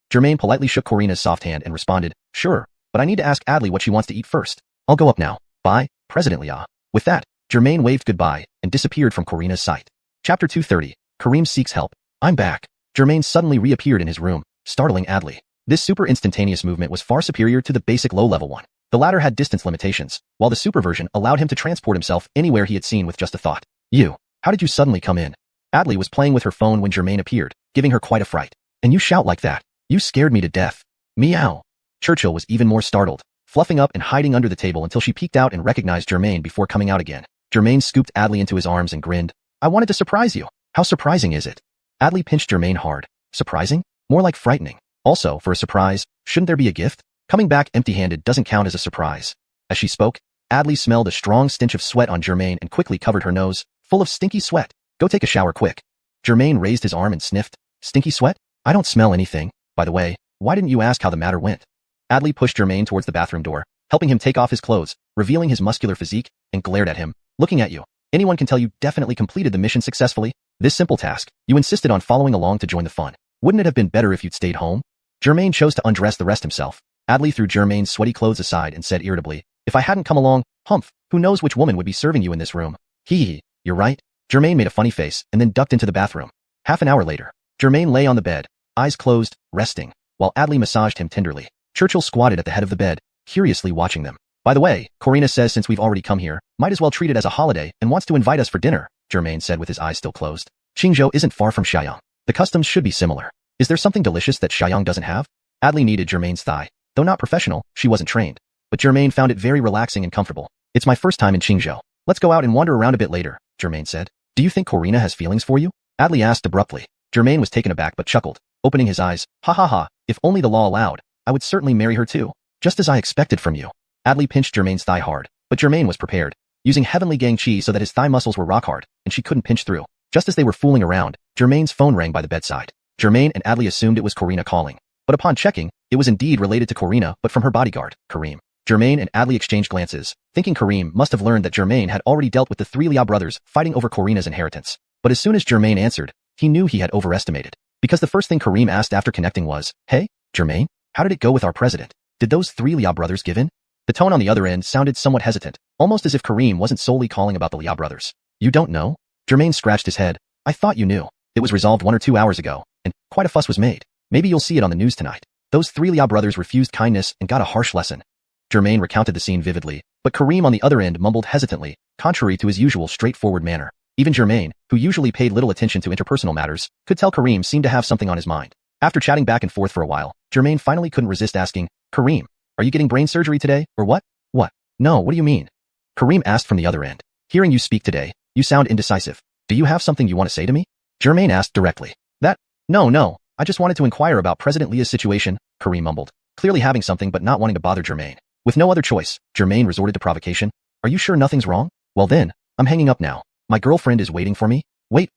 Germain politely shook Corina's soft hand and responded, sure, but I need to ask Adley what she wants to eat first. I'll go up now. Bye, President Lia. With that, Germain waved goodbye and disappeared from Corina's sight. Chapter 230. Kareem seeks help. I'm back. Germain suddenly reappeared in his room, startling Adley. This super instantaneous movement was far superior to the basic low-level one. The latter had distance limitations, while the super version allowed him to transport himself anywhere he had seen with just a thought. You, how did you suddenly come in? Adley was playing with her phone when Germain appeared, giving her quite a fright. And you shout like that. You scared me to death. Meow. Churchill was even more startled, fluffing up and hiding under the table until she peeked out and recognized Germain before coming out again. Germain scooped Adley into his arms and grinned. I wanted to surprise you. How surprising is it? Adley pinched Germain hard. Surprising? More like frightening. Also, for a surprise, shouldn't there be a gift? Coming back empty-handed doesn't count as a surprise. As she spoke, Adley smelled a strong stench of sweat on Germain and quickly covered her nose, full of stinky sweat. Go take a shower quick. Germain raised his arm and sniffed. Stinky sweat? I don't smell anything. By the way, why didn't you ask how the matter went? Adley pushed Germain towards the bathroom door, helping him take off his clothes, revealing his muscular physique, and glared at him. Looking at you. Anyone can tell you definitely completed the mission successfully. This simple task, you insisted on following along to join the fun. Wouldn't it have been better if you'd stayed home? Germain chose to undress the rest himself. Adley threw Germain's sweaty clothes aside and said irritably, if I hadn't come along, humph, who knows which woman would be serving you in this room? Hee, you're right. Germain made a funny face and then ducked into the bathroom. Half an hour later, Germain lay on the bed, eyes closed, resting, while Adley massaged him tenderly. Churchill squatted at the head of the bed, curiously watching them. By the way, Corina says since we've already come here, might as well treat it as a holiday and wants to invite us for dinner, Germain said with his eyes still closed. Qingzhou isn't far from Xiuyang. The customs should be similar. Is there something delicious that Xiuyang doesn't have? Adley kneaded Germain's thigh. Though not professional, she wasn't trained. But Germain found it very relaxing and comfortable. It's my first time in Qingzhou. Let's go out and wander around a bit later, Germain said. Do you think Corina has feelings for you? Adley asked abruptly. Germain was taken aback but chuckled, opening his eyes. Ha ha ha, if only the law allowed, I would certainly marry her too. Just as I expected from you. Adley pinched Germain's thigh hard, but Germain was prepared, using heavenly gang chi so that his thigh muscles were rock hard, and she couldn't pinch through. Just as they were fooling around, Germain's phone rang by the bedside. Germain and Adley assumed it was Corina calling, but upon checking, it was indeed related to Corina but from her bodyguard, Kareem. Germain and Adley exchanged glances, thinking Kareem must have learned that Germain had already dealt with the three Lia brothers fighting over Corina's inheritance. But as soon as Germain answered, he knew he had overestimated. Because the first thing Kareem asked after connecting was, hey, Germain, how did it go with our president? Did those three Lia brothers give in? The tone on the other end sounded somewhat hesitant, almost as if Kareem wasn't solely calling about the Lia brothers. You don't know? Germain scratched his head. I thought you knew. It was resolved 1 or 2 hours ago, and quite a fuss was made. Maybe you'll see it on the news tonight. Those three Lia brothers refused kindness and got a harsh lesson. Germain recounted the scene vividly, but Kareem on the other end mumbled hesitantly, contrary to his usual straightforward manner. Even Germain, who usually paid little attention to interpersonal matters, could tell Kareem seemed to have something on his mind. After chatting back and forth for a while, Germain finally couldn't resist asking, Kareem, are you getting brain surgery today, or what? What? No, what do you mean? Kareem asked from the other end. Hearing you speak today, you sound indecisive. Do you have something you want to say to me? Germain asked directly. No, I just wanted to inquire about President Lia's situation, Kareem mumbled, clearly having something but not wanting to bother Germain. With no other choice, Germain resorted to provocation. Are you sure nothing's wrong? Well then, I'm hanging up now. My girlfriend is waiting for me. Wait.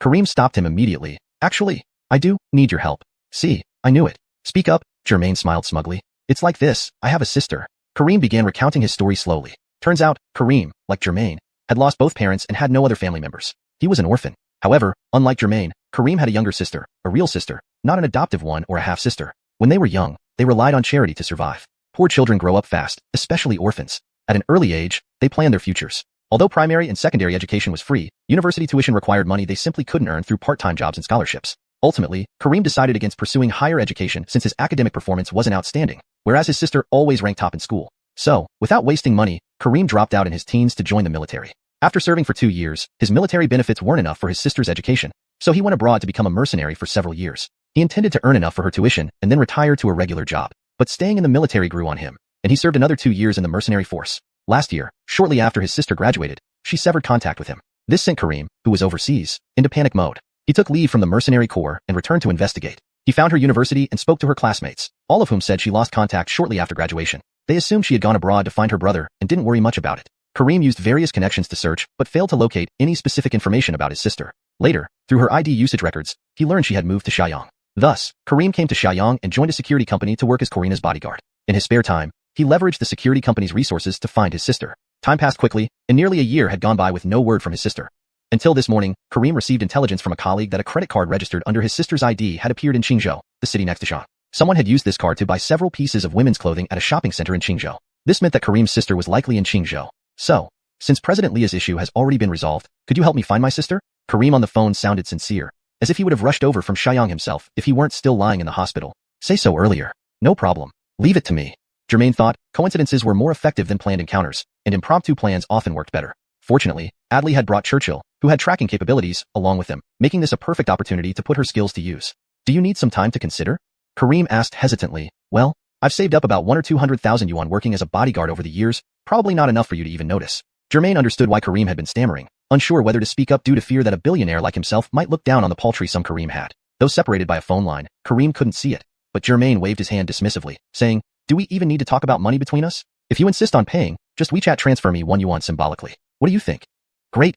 Kareem stopped him immediately. Actually, I do need your help. See, I knew it. Speak up, Germain smiled smugly. It's like this, I have a sister. Kareem began recounting his story slowly. Turns out, Kareem, like Germain, had lost both parents and had no other family members. He was an orphan. However, unlike Germain, Kareem had a younger sister, a real sister, not an adoptive one or a half-sister. When they were young, they relied on charity to survive. Poor children grow up fast, especially orphans. At an early age, they plan their futures. Although primary and secondary education was free, university tuition required money they simply couldn't earn through part-time jobs and scholarships. Ultimately, Kareem decided against pursuing higher education since his academic performance wasn't outstanding, whereas his sister always ranked top in school. So, without wasting money, Kareem dropped out in his teens to join the military. After serving for 2 years, his military benefits weren't enough for his sister's education, so he went abroad to become a mercenary for several years. He intended to earn enough for her tuition and then retire to a regular job. But staying in the military grew on him, and he served another 2 years in the mercenary force. Last year, shortly after his sister graduated, she severed contact with him. This sent Kareem, who was overseas, into panic mode. He took leave from the mercenary corps and returned to investigate. He found her university and spoke to her classmates, all of whom said she lost contact shortly after graduation. They assumed she had gone abroad to find her brother and didn't worry much about it. Kareem used various connections to search but failed to locate any specific information about his sister. Later, through her ID usage records, he learned she had moved to Xiuyang. Thus, Kareem came to Xiaoyang and joined a security company to work as Karina's bodyguard. In his spare time, he leveraged the security company's resources to find his sister. Time passed quickly, and nearly a year had gone by with no word from his sister. Until this morning, Kareem received intelligence from a colleague that a credit card registered under his sister's ID had appeared in Qingzhou, the city next to Shan. Someone had used this card to buy several pieces of women's clothing at a shopping center in Qingzhou. This meant that Kareem's sister was likely in Qingzhou. So, since President Lia's issue has already been resolved, could you help me find my sister? Kareem on the phone sounded sincere, as if he would have rushed over from Xiaoyang himself if he weren't still lying in the hospital. Say so earlier. No problem. Leave it to me. Germain thought coincidences were more effective than planned encounters, and impromptu plans often worked better. Fortunately, Adley had brought Churchill, who had tracking capabilities, along with him, making this a perfect opportunity to put her skills to use. Do you need some time to consider? Kareem asked hesitantly. Well, I've saved up about 1 or 200,000 yuan working as a bodyguard over the years, probably not enough for you to even notice. Germain understood why Kareem had been stammering, unsure whether to speak up due to fear that a billionaire like himself might look down on the paltry sum Kareem had. Though separated by a phone line, Kareem couldn't see it, but Germain waved his hand dismissively, saying, do we even need to talk about money between us? If you insist on paying, just WeChat transfer me 1 yuan symbolically. What do you think? Great.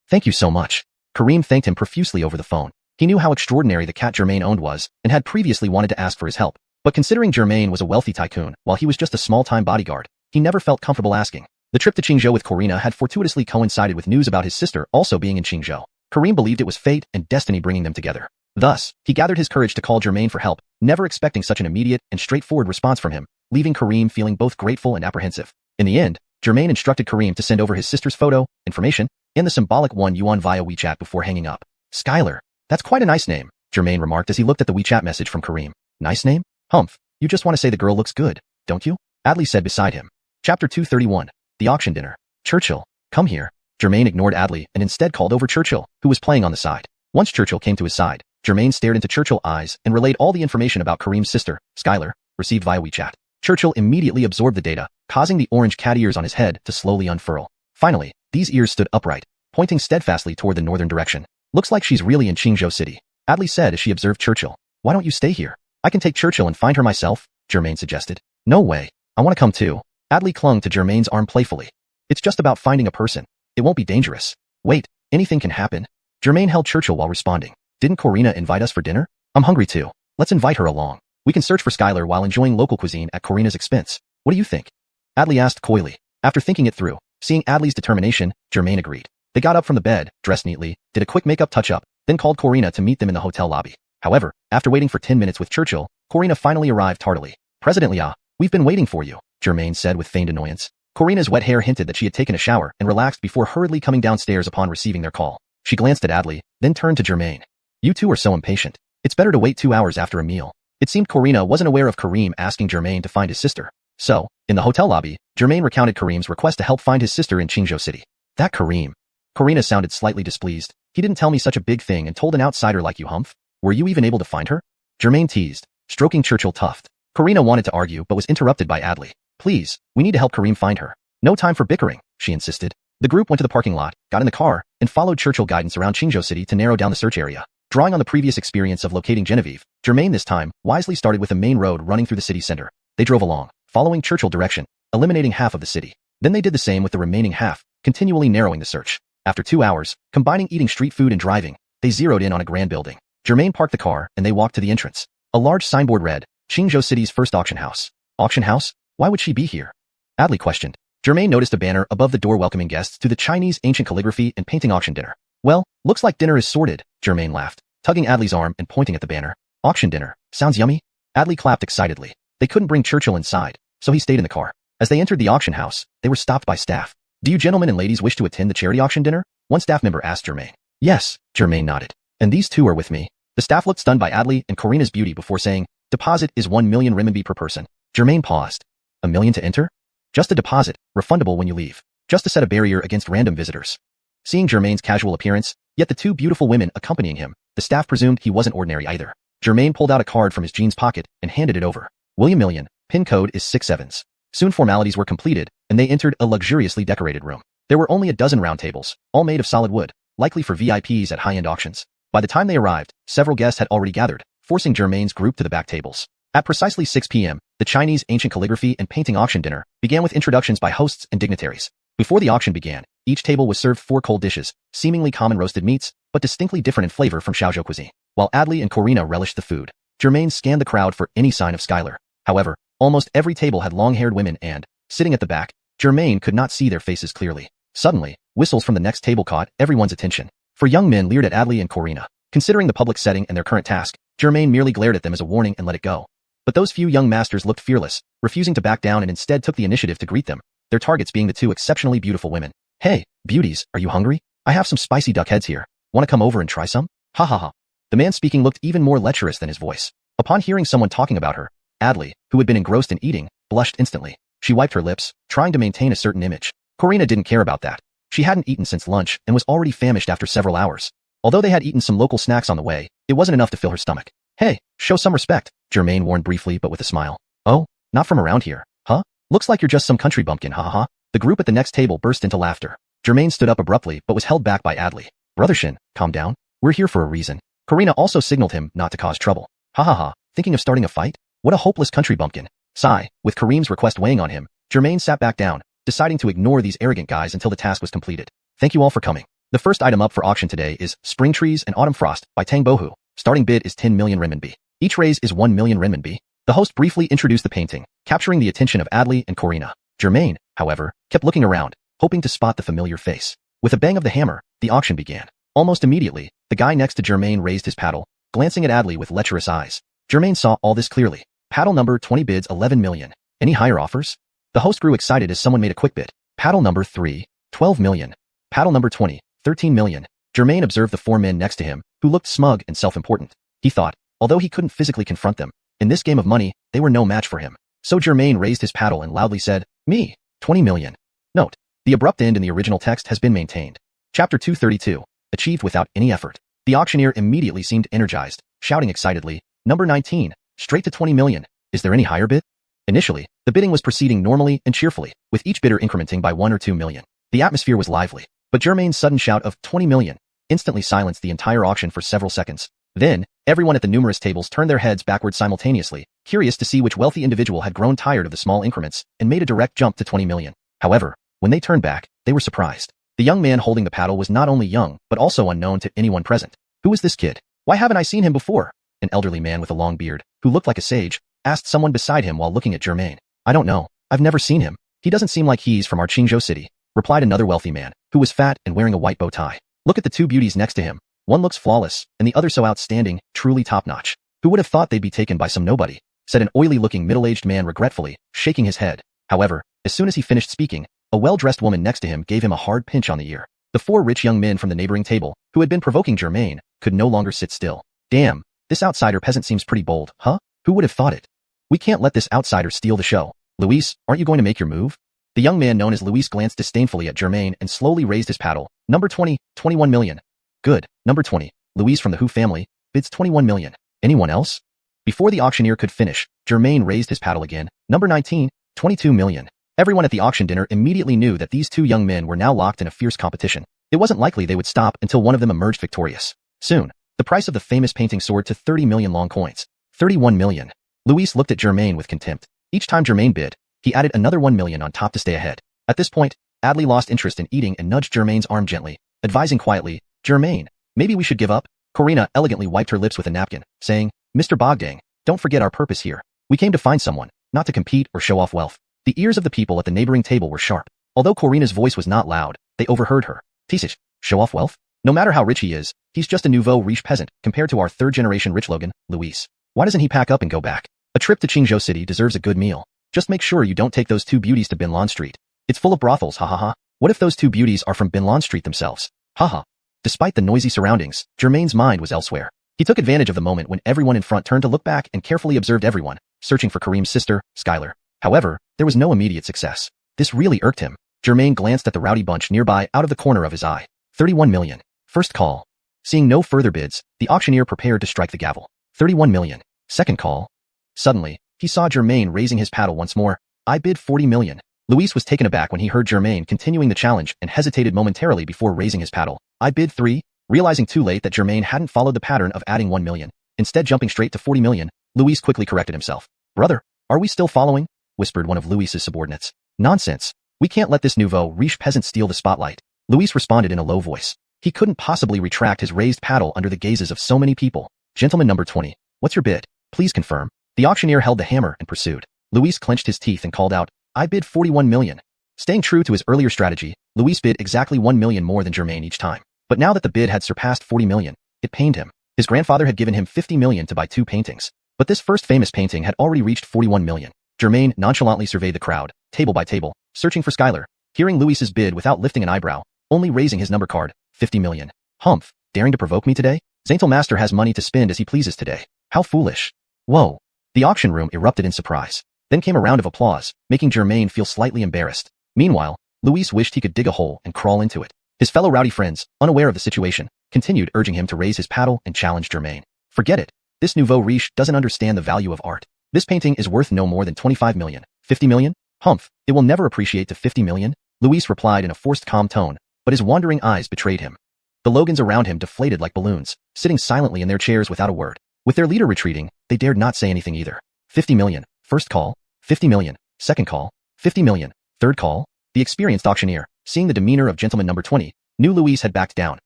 Thank you so much. Kareem thanked him profusely over the phone. He knew how extraordinary the cat Germain owned was, and had previously wanted to ask for his help. But considering Germain was a wealthy tycoon, while he was just a small-time bodyguard, he never felt comfortable asking. The trip to Qingzhou with Karina had fortuitously coincided with news about his sister also being in Qingzhou. Kareem believed it was fate and destiny bringing them together. Thus, he gathered his courage to call Germain for help, never expecting such an immediate and straightforward response from him, leaving Kareem feeling both grateful and apprehensive. In the end, Germain instructed Kareem to send over his sister's photo, information, and the symbolic 1 yuan via WeChat before hanging up. Skylar. That's quite a nice name, Germain remarked as he looked at the WeChat message from Kareem. Nice name? Humph. You just want to say the girl looks good, don't you? Adley said beside him. Chapter 231. The Auction Dinner. Churchill. Come here. Germain ignored Adley and instead called over Churchill, who was playing on the side. Once Churchill came to his side, Germain stared into Churchill's eyes and relayed all the information about Kareem's sister, Skylar, received via WeChat. Churchill immediately absorbed the data, causing the orange cat ears on his head to slowly unfurl. Finally, these ears stood upright, pointing steadfastly toward the northern direction. Looks like she's really in Qingzhou City, Adley said as she observed Churchill. Why don't you stay here? I can take Churchill and find her myself, Germain suggested. No way. I want to come too. Adley clung to Germain's arm playfully. It's just about finding a person. It won't be dangerous. Wait, anything can happen. Germain held Churchill while responding. Didn't Karina invite us for dinner? I'm hungry too. Let's invite her along. We can search for Skylar while enjoying local cuisine at Karina's expense. What do you think? Adley asked coyly. After thinking it through, seeing Adley's determination, Germain agreed. They got up from the bed, dressed neatly, did a quick makeup touch-up, then called Karina to meet them in the hotel lobby. However, after waiting for 10 minutes with Churchill, Karina finally arrived tardily. President Lia, we've been waiting for you, Germain said with feigned annoyance. Karina's wet hair hinted that she had taken a shower and relaxed before hurriedly coming downstairs upon receiving their call. She glanced at Adley, then turned to Germain. You two are so impatient. It's better to wait 2 hours after a meal. It seemed Karina wasn't aware of Kareem asking Germain to find his sister. So, in the hotel lobby, Germain recounted Kareem's request to help find his sister in Qingzhou City. That Kareem. Karina sounded slightly displeased. He didn't tell me such a big thing and told an outsider like you, Humph. Were you even able to find her? Germain teased, stroking Churchill tuft. Karina wanted to argue but was interrupted by Adley. Please, we need to help Kareem find her. No time for bickering, she insisted. The group went to the parking lot, got in the car, and followed Churchill guidance around Qingzhou City to narrow down the search area. Drawing on the previous experience of locating Genevieve, Germain this time wisely started with the main road running through the city center. They drove along, following Churchill direction, eliminating half of the city. Then they did the same with the remaining half, continually narrowing the search. After 2 hours, combining eating street food and driving, they zeroed in on a grand building. Germain parked the car and they walked to the entrance. A large signboard read, Qingzhou City's first auction house. Auction house? Why would she be here? Adley questioned. Germain noticed a banner above the door welcoming guests to the Chinese ancient calligraphy and painting auction dinner. Well, looks like dinner is sorted, Germain laughed, tugging Adley's arm and pointing at the banner. Auction dinner. Sounds yummy? Adley clapped excitedly. They couldn't bring Churchill inside, so he stayed in the car. As they entered the auction house, they were stopped by staff. Do you gentlemen and ladies wish to attend the charity auction dinner? One staff member asked Germain. Yes, Germain nodded. And these two are with me. The staff looked stunned by Adley and Karina's beauty before saying, deposit is 1 million renminbi per person. Germain paused. 1 million to enter? Just a deposit, refundable when you leave. Just to set a barrier against random visitors. Seeing Germain's casual appearance, yet the two beautiful women accompanying him, the staff presumed he wasn't ordinary either. Germain pulled out a card from his jeans pocket and handed it over. William Million, pin code is 67s. Soon formalities were completed, and they entered a luxuriously decorated room. There were only a dozen round tables, all made of solid wood, likely for VIPs at high-end auctions. By the time they arrived, several guests had already gathered, forcing Germain's group to the back tables. At precisely 6 p.m., the Chinese ancient calligraphy and painting auction dinner began with introductions by hosts and dignitaries. Before the auction began, Each table was served 4 cold dishes, seemingly common roasted meats, but distinctly different in flavor from xiaozhou cuisine. While Adley and Corina relished the food, Germain scanned the crowd for any sign of Skylar. However, almost every table had long-haired women and, sitting at the back, Germain could not see their faces clearly. Suddenly, whistles from the next table caught everyone's attention. 4 young men leered at Adley and Corina. Considering the public setting and their current task, Germain merely glared at them as a warning and let it go. But those few young masters looked fearless, refusing to back down and instead took the initiative to greet them, their targets being the 2 exceptionally beautiful women. "Hey, beauties, are you hungry? I have some spicy duck heads here. Want to come over and try some? Ha ha ha." The man speaking looked even more lecherous than his voice. Upon hearing someone talking about her, Adley, who had been engrossed in eating, blushed instantly. She wiped her lips, trying to maintain a certain image. Corina didn't care about that. She hadn't eaten since lunch and was already famished after several hours. Although they had eaten some local snacks on the way, it wasn't enough to fill her stomach. "Hey, show some respect," Germain warned briefly but with a smile. "Oh, not from around here, huh? Looks like you're just some country bumpkin, ha ha ha." The group at the next table burst into laughter. Germain stood up abruptly but was held back by Adley. "Brother Shin, calm down. We're here for a reason." Corina also signaled him not to cause trouble. "Ha ha ha, thinking of starting a fight? What a hopeless country bumpkin." Sigh, with Kareem's request weighing on him, Germain sat back down, deciding to ignore these arrogant guys until the task was completed. "Thank you all for coming. The first item up for auction today is Spring Trees and Autumn Frost by Tang Bohu. Starting bid is 10 million renminbi. Each raise is 1 million renminbi." The host briefly introduced the painting, capturing the attention of Adley and Corina. Germain, however, kept looking around, hoping to spot the familiar face. With a bang of the hammer, the auction began. Almost immediately, the guy next to Germain raised his paddle, glancing at Adley with lecherous eyes. Germain saw all this clearly. Paddle number 20 bids 11 million. Any higher offers? The host grew excited as someone made a quick bid. Paddle number 3, 12 million. Paddle number 20, 13 million. Germain observed the 4 men next to him, who looked smug and self-important. He thought, although he couldn't physically confront them, in this game of money, they were no match for him. So Germain raised his paddle and loudly said, "Me, 20 million. Note, the abrupt end in the original text has been maintained. Chapter 232, achieved without any effort. The auctioneer immediately seemed energized, shouting excitedly, "Number 19, straight to 20 million. Is there any higher bid?" Initially, the bidding was proceeding normally and cheerfully, with each bidder incrementing by 1 or 2 million. The atmosphere was lively, but Germain's sudden shout of 20 million instantly silenced the entire auction for several seconds. Then, everyone at the numerous tables turned their heads backward simultaneously, curious to see which wealthy individual had grown tired of the small increments and made a direct jump to 20 million. However, when they turned back, they were surprised. The young man holding the paddle was not only young, but also unknown to anyone present. "Who is this kid? Why haven't I seen him before?" An elderly man with a long beard, who looked like a sage, asked someone beside him while looking at Germain. "I don't know. I've never seen him. He doesn't seem like he's from our Qingzhou city," replied another wealthy man, who was fat and wearing a white bow tie. "Look at the 2 beauties next to him. One looks flawless, and the other so outstanding, truly top-notch. Who would have thought they'd be taken by some nobody?" said an oily-looking middle-aged man regretfully, shaking his head. However, as soon as he finished speaking, a well-dressed woman next to him gave him a hard pinch on the ear. The 4 rich young men from the neighboring table, who had been provoking Germain, could no longer sit still. "Damn, this outsider peasant seems pretty bold, huh? Who would have thought it? We can't let this outsider steal the show. Luis, aren't you going to make your move?" The young man known as Luis glanced disdainfully at Germain and slowly raised his paddle. "Number 20, 21 million. Good, number 20, Luis from the Hu family, bids 21 million. Anyone else?" Before the auctioneer could finish, Germain raised his paddle again. "Number 19, 22 million. Everyone at the auction dinner immediately knew that these 2 young men were now locked in a fierce competition. It wasn't likely they would stop until one of them emerged victorious. Soon, the price of the famous painting soared to 30 million long coins. 31 million. Luis looked at Germain with contempt. Each time Germain bid, he added another 1 million on top to stay ahead. At this point, Adley lost interest in eating and nudged Germain's arm gently, advising quietly, "Germain, maybe we should give up?" Corina elegantly wiped her lips with a napkin, saying, "Mr. Bogdang, don't forget our purpose here. We came to find someone, not to compete or show off wealth." The ears of the people at the neighboring table were sharp. Although Corina's voice was not loud, they overheard her. "Tisich, show off wealth? No matter how rich he is, he's just a nouveau riche peasant compared to our 3rd-generation rich Logan, Luis. Why doesn't he pack up and go back? A trip to Qingzhou City deserves a good meal. Just make sure you don't take those 2 beauties to Binlan Street. It's full of brothels, ha ha ha. What if those 2 beauties are from Binlan Street themselves? Ha ha." Despite the noisy surroundings, Germain's mind was elsewhere. He took advantage of the moment when everyone in front turned to look back and carefully observed everyone, searching for Kareem's sister, Skylar. However, there was no immediate success. This really irked him. Germain glanced at the rowdy bunch nearby out of the corner of his eye. 31 million. First call. Seeing no further bids, the auctioneer prepared to strike the gavel. 31 million. Second call. Suddenly, he saw Germain raising his paddle once more. "I bid 40 million. Luis was taken aback when he heard Germain continuing the challenge and hesitated momentarily before raising his paddle. "I bid 3. Realizing too late that Germain hadn't followed the pattern of adding 1 million, instead jumping straight to 40 million, Luis quickly corrected himself. "Brother, are we still following?" whispered one of Luis's subordinates. "Nonsense. We can't let this nouveau riche peasant steal the spotlight. Luis responded in a low voice. He couldn't possibly retract his raised paddle under the gazes of so many people. Gentleman number 20, what's your bid? Please confirm. The auctioneer held the hammer and pursued. Luis clenched his teeth and called out, I bid 41 million. Staying true to his earlier strategy, Luis bid exactly 1 million more than Germain each time. But now that the bid had surpassed 40 million, it pained him. His grandfather had given him 50 million to buy 2 paintings. But this first famous painting had already reached 41 million. Germain nonchalantly surveyed the crowd, table by table, searching for Skylar, hearing Luis's bid without lifting an eyebrow, only raising his number card, 50 million. Humph, daring to provoke me today? Zaintel Master has money to spend as he pleases today. How foolish. Whoa. The auction room erupted in surprise. Then came a round of applause, making Germain feel slightly embarrassed. Meanwhile, Luis wished he could dig a hole and crawl into it. His fellow rowdy friends, unaware of the situation, continued urging him to raise his paddle and challenge Germain. Forget it. This nouveau riche doesn't understand the value of art. This painting is worth no more than 25 million. 50 million? Humph, it will never appreciate to 50 million? Luis replied in a forced calm tone, but his wandering eyes betrayed him. The Logans around him deflated like balloons, sitting silently in their chairs without a word. With their leader retreating, they dared not say anything either. 50 million. First call. 50 million. Second call. 50 million. Third call. The experienced auctioneer, seeing the demeanor of gentleman number 20, knew Luis had backed down,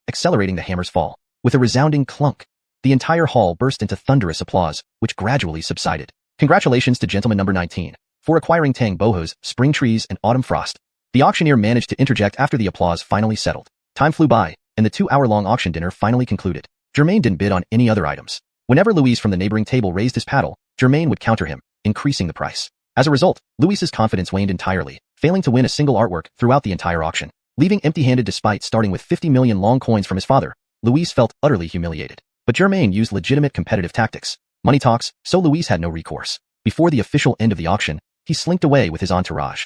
accelerating the hammer's fall. With a resounding clunk, the entire hall burst into thunderous applause, which gradually subsided. Congratulations to gentleman number 19 for acquiring Tang bohos, spring trees, and autumn frost. The auctioneer managed to interject after the applause finally settled. Time flew by, and the 2-hour-long auction dinner finally concluded. Germain didn't bid on any other items. Whenever Luis from the neighboring table raised his paddle, Germain would counter him, increasing the price. As a result, Luis's confidence waned entirely, failing to win a single artwork throughout the entire auction. Leaving empty-handed despite starting with 50 million long coins from his father, Luis felt utterly humiliated. But Germain used legitimate competitive tactics. Money talks, so Luis had no recourse. Before the official end of the auction, he slinked away with his entourage.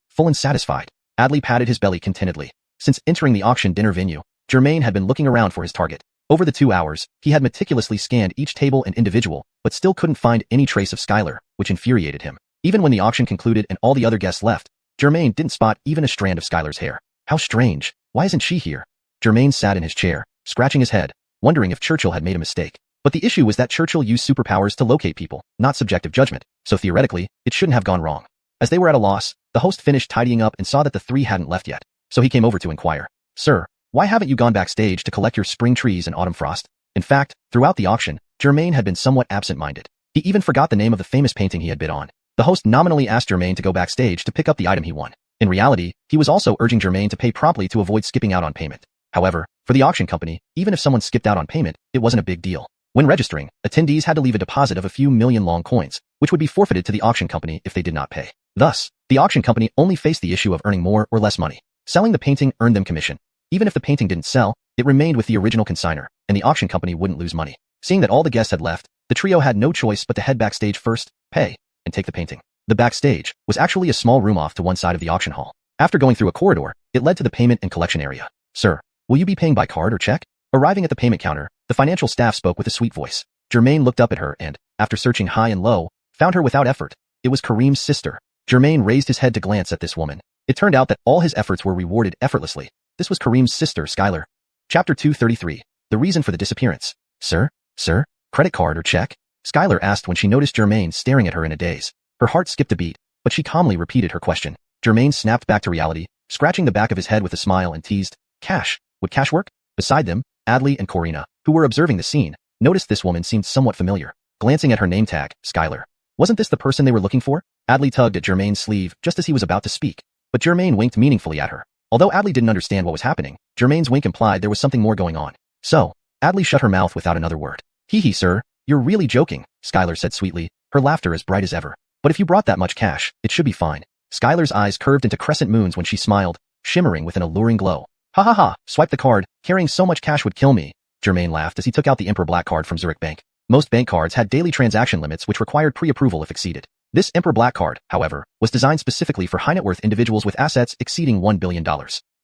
Full and satisfied. Adley patted his belly contentedly. Since entering the auction dinner venue, Germain had been looking around for his target. Over the 2 hours, he had meticulously scanned each table and individual, but still couldn't find any trace of Skylar, which infuriated him. Even when the auction concluded and all the other guests left, Germain didn't spot even a strand of Skylar's hair. How strange. Why isn't she here? Germain sat in his chair, scratching his head, wondering if Churchill had made a mistake. But the issue was that Churchill used superpowers to locate people, not subjective judgment, so theoretically, it shouldn't have gone wrong. As they were at a loss, the host finished tidying up and saw that the 3 hadn't left yet, so he came over to inquire. Sir, why haven't you gone backstage to collect your spring trees and autumn frost? In fact, throughout the auction, Germain had been somewhat absent-minded. He even forgot the name of the famous painting he had bid on. The host nominally asked Germain to go backstage to pick up the item he won. In reality, he was also urging Germain to pay promptly to avoid skipping out on payment. However, for the auction company, even if someone skipped out on payment, it wasn't a big deal. When registering, attendees had to leave a deposit of a few million long coins, which would be forfeited to the auction company if they did not pay. Thus, the auction company only faced the issue of earning more or less money. Selling the painting earned them commission. Even if the painting didn't sell, it remained with the original consignor, and the auction company wouldn't lose money. Seeing that all the guests had left, the trio had no choice but to head backstage first, pay, and take the painting. The backstage was actually a small room off to one side of the auction hall. After going through a corridor, it led to the payment and collection area. Sir, will you be paying by card or check? Arriving at the payment counter, the financial staff spoke with a sweet voice. Germain looked up at her and, after searching high and low, found her without effort. It was Kareem's sister. Germain raised his head to glance at this woman. It turned out that all his efforts were rewarded effortlessly. This was Kareem's sister, Skylar. Chapter 233. The reason for the disappearance. Sir, credit card or check? Skylar asked when she noticed Germain staring at her in a daze. Her heart skipped a beat, but she calmly repeated her question. Germain snapped back to reality, scratching the back of his head with a smile and teased, Cash. Would cash work? Beside them, Adley and Corina, who were observing the scene, noticed this woman seemed somewhat familiar. Glancing at her name tag, Skylar. Wasn't this the person they were looking for? Adley tugged at Germain's sleeve just as he was about to speak, but Germain winked meaningfully at her. Although Adley didn't understand what was happening, Germain's wink implied there was something more going on. So, Adley shut her mouth without another word. Hee, sir, you're really joking, Skylar said sweetly, her laughter as bright as ever. But if you brought that much cash, it should be fine. Skylar's eyes curved into crescent moons when she smiled, shimmering with an alluring glow. Ha ha ha, swipe the card, carrying so much cash would kill me. Germain laughed as he took out the Emperor Black card from Zurich Bank. Most bank cards had daily transaction limits which required pre-approval if exceeded. This Emperor Black card, however, was designed specifically for high-net-worth individuals with assets exceeding $1 billion.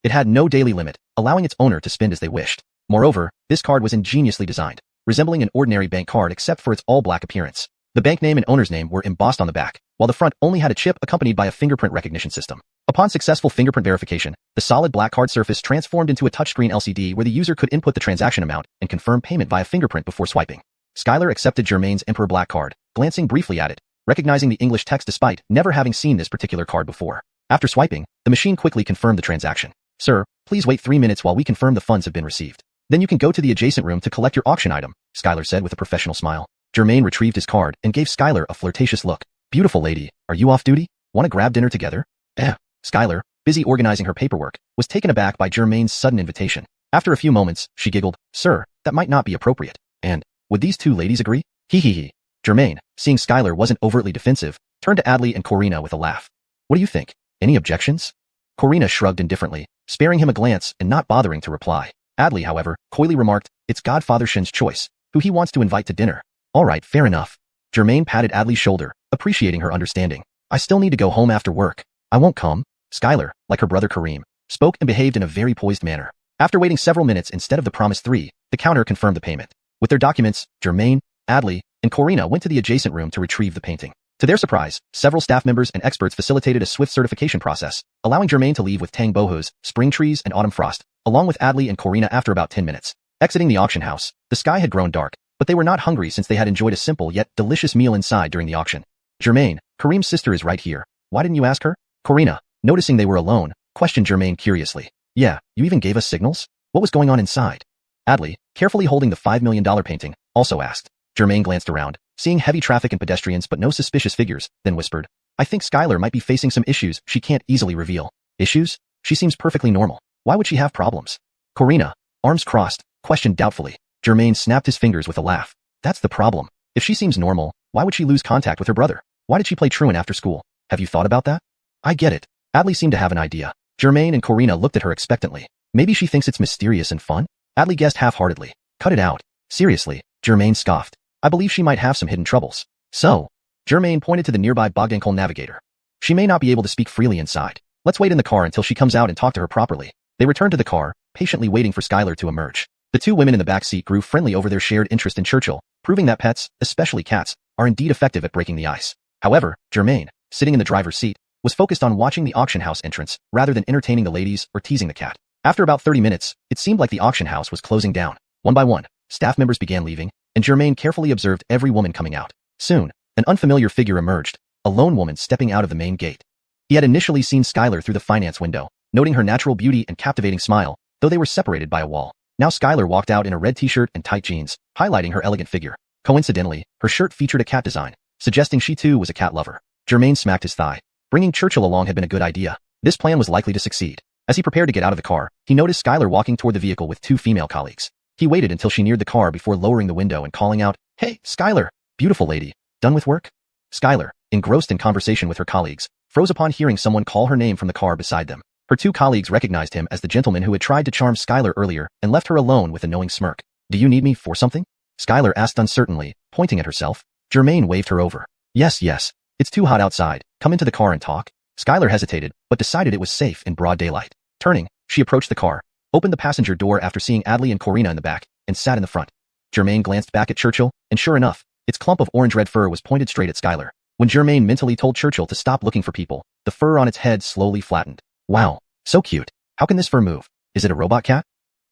It had no daily limit, allowing its owner to spend as they wished. Moreover, this card was ingeniously designed, resembling an ordinary bank card except for its all-black appearance. The bank name and owner's name were embossed on the back, while the front only had a chip accompanied by a fingerprint recognition system. Upon successful fingerprint verification, the solid black card surface transformed into a touchscreen LCD where the user could input the transaction amount and confirm payment via fingerprint before swiping. Skylar accepted Germain's Emperor Black card, glancing briefly at it, recognizing the English text despite never having seen this particular card before. After swiping, the machine quickly confirmed the transaction. Sir, please wait 3 minutes while we confirm the funds have been received. Then you can go to the adjacent room to collect your auction item, Skylar said with a professional smile. Germain retrieved his card and gave Skylar a flirtatious look. Beautiful lady, are you off duty? Want to grab dinner together? Skylar, busy organizing her paperwork, was taken aback by Germain's sudden invitation. After a few moments, she giggled, Sir, that might not be appropriate. And, would these two ladies agree? Hee. Germain, seeing Skylar wasn't overtly defensive, turned to Adley and Corina with a laugh. What do you think? Any objections? Corina shrugged indifferently, sparing him a glance and not bothering to reply. Adley, however, coyly remarked, it's Godfather Shin's choice, who he wants to invite to dinner. All right, fair enough. Germain patted Adley's shoulder, appreciating her understanding. I still need to go home after work. I won't come. Skylar, like her brother Kareem, spoke and behaved in a very poised manner. After waiting several minutes instead of the promised 3, the counter confirmed the payment. With their documents, Germain, Adley, and Corina went to the adjacent room to retrieve the painting. To their surprise, several staff members and experts facilitated a swift certification process, allowing Germain to leave with tang bohos, spring trees, and autumn frost, along with Adley and Corina after about 10 minutes. Exiting the auction house, the sky had grown dark, but they were not hungry since they had enjoyed a simple yet delicious meal inside during the auction. Germain, Kareem's sister is right here. Why didn't you ask her? Corina, noticing they were alone, questioned Germain curiously. Yeah, you even gave us signals? What was going on inside? Adley, carefully holding the $5 million painting, also asked. Germain glanced around, seeing heavy traffic and pedestrians but no suspicious figures, then whispered, I think Skylar might be facing some issues she can't easily reveal. Issues? She seems perfectly normal. Why would she have problems? Corina, arms crossed, questioned doubtfully. Germain snapped his fingers with a laugh. That's the problem. If she seems normal, why would she lose contact with her brother? Why did she play truant after school? Have you thought about that? I get it. Adley seemed to have an idea. Germain and Corina looked at her expectantly. Maybe she thinks it's mysterious and fun? Adley guessed half-heartedly. Cut it out. Seriously, Germain scoffed. I believe she might have some hidden troubles. So, Germain pointed to the nearby Bogdankol navigator. She may not be able to speak freely inside. Let's wait in the car until she comes out and talk to her properly. They returned to the car, patiently waiting for Skylar to emerge. The two women in the back seat grew friendly over their shared interest in Churchill, proving that pets, especially cats, are indeed effective at breaking the ice. However, Germain, sitting in the driver's seat, was focused on watching the auction house entrance rather than entertaining the ladies or teasing the cat. After about 30 minutes, it seemed like the auction house was closing down. One by one, staff members began leaving, and Germain carefully observed every woman coming out. Soon, an unfamiliar figure emerged, a lone woman stepping out of the main gate. He had initially seen Skylar through the finance window, noting her natural beauty and captivating smile, though they were separated by a wall. Now Skylar walked out in a red t-shirt and tight jeans, highlighting her elegant figure. Coincidentally, her shirt featured a cat design, suggesting she too was a cat lover. Germain smacked his thigh. Bringing Churchill along had been a good idea. This plan was likely to succeed. As he prepared to get out of the car, he noticed Skylar walking toward the vehicle with two female colleagues. He waited until she neared the car before lowering the window and calling out, Hey, Skylar! Beautiful lady. Done with work? Skylar, engrossed in conversation with her colleagues, froze upon hearing someone call her name from the car beside them. Her two colleagues recognized him as the gentleman who had tried to charm Skylar earlier and left her alone with a knowing smirk. Do you need me for something? Skylar asked uncertainly, pointing at herself. Germain waved her over. Yes. It's too hot outside. Come into the car and talk. Skylar hesitated, but decided it was safe in broad daylight. Turning, she approached the car, opened the passenger door after seeing Adley and Corina in the back, and sat in the front. Germain glanced back at Churchill, and sure enough, its clump of orange-red fur was pointed straight at Skylar. When Germain mentally told Churchill to stop looking for people, the fur on its head slowly flattened. Wow, so cute. How can this fur move? Is it a robot cat?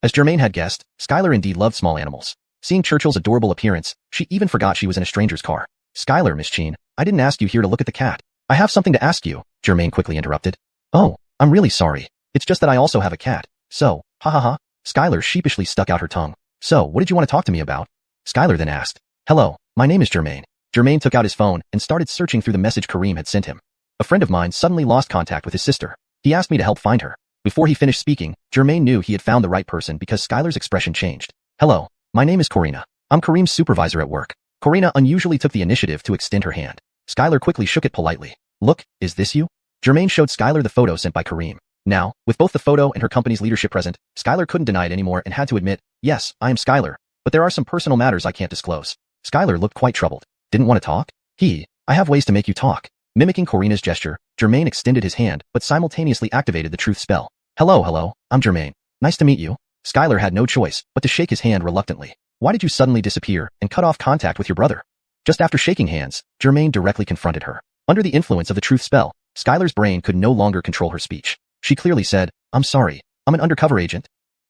As Germain had guessed, Skylar indeed loved small animals. Seeing Churchill's adorable appearance, she even forgot she was in a stranger's car. Skylar, Miss Cheen, I didn't ask you here to look at the cat. I have something to ask you, Germain quickly interrupted. Oh, I'm really sorry. It's just that I also have a cat. So, ha. Skylar sheepishly stuck out her tongue. So, what did you want to talk to me about? Skylar then asked. Hello, my name is Germain. Germain took out his phone and started searching through the message Kareem had sent him. A friend of mine suddenly lost contact with his sister. He asked me to help find her. Before he finished speaking, Germain knew he had found the right person because Skylar's expression changed. Hello, my name is Corina. I'm Kareem's supervisor at work. Corina unusually took the initiative to extend her hand. Skylar quickly shook it politely. Look, is this you? Germain showed Skylar the photo sent by Kareem. Now, with both the photo and her company's leadership present, Skylar couldn't deny it anymore and had to admit, yes, I am Skylar, but there are some personal matters I can't disclose. Skylar looked quite troubled. Didn't want to talk? I have ways to make you talk. Mimicking Corina's gesture, Germain extended his hand, but simultaneously activated the truth spell. Hello, I'm Germain. Nice to meet you. Skylar had no choice but to shake his hand reluctantly. Why did you suddenly disappear and cut off contact with your brother? Just after shaking hands, Germain directly confronted her. Under the influence of the truth spell, Skylar's brain could no longer control her speech. She clearly said, I'm sorry, I'm an undercover agent.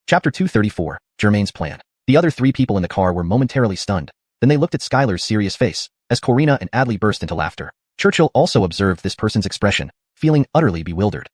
Chapter 234, Germain's plan. The other three people in the car were momentarily stunned. Then they looked at Skylar's serious face, as Corina and Adley burst into laughter. Churchill also observed this person's expression, feeling utterly bewildered.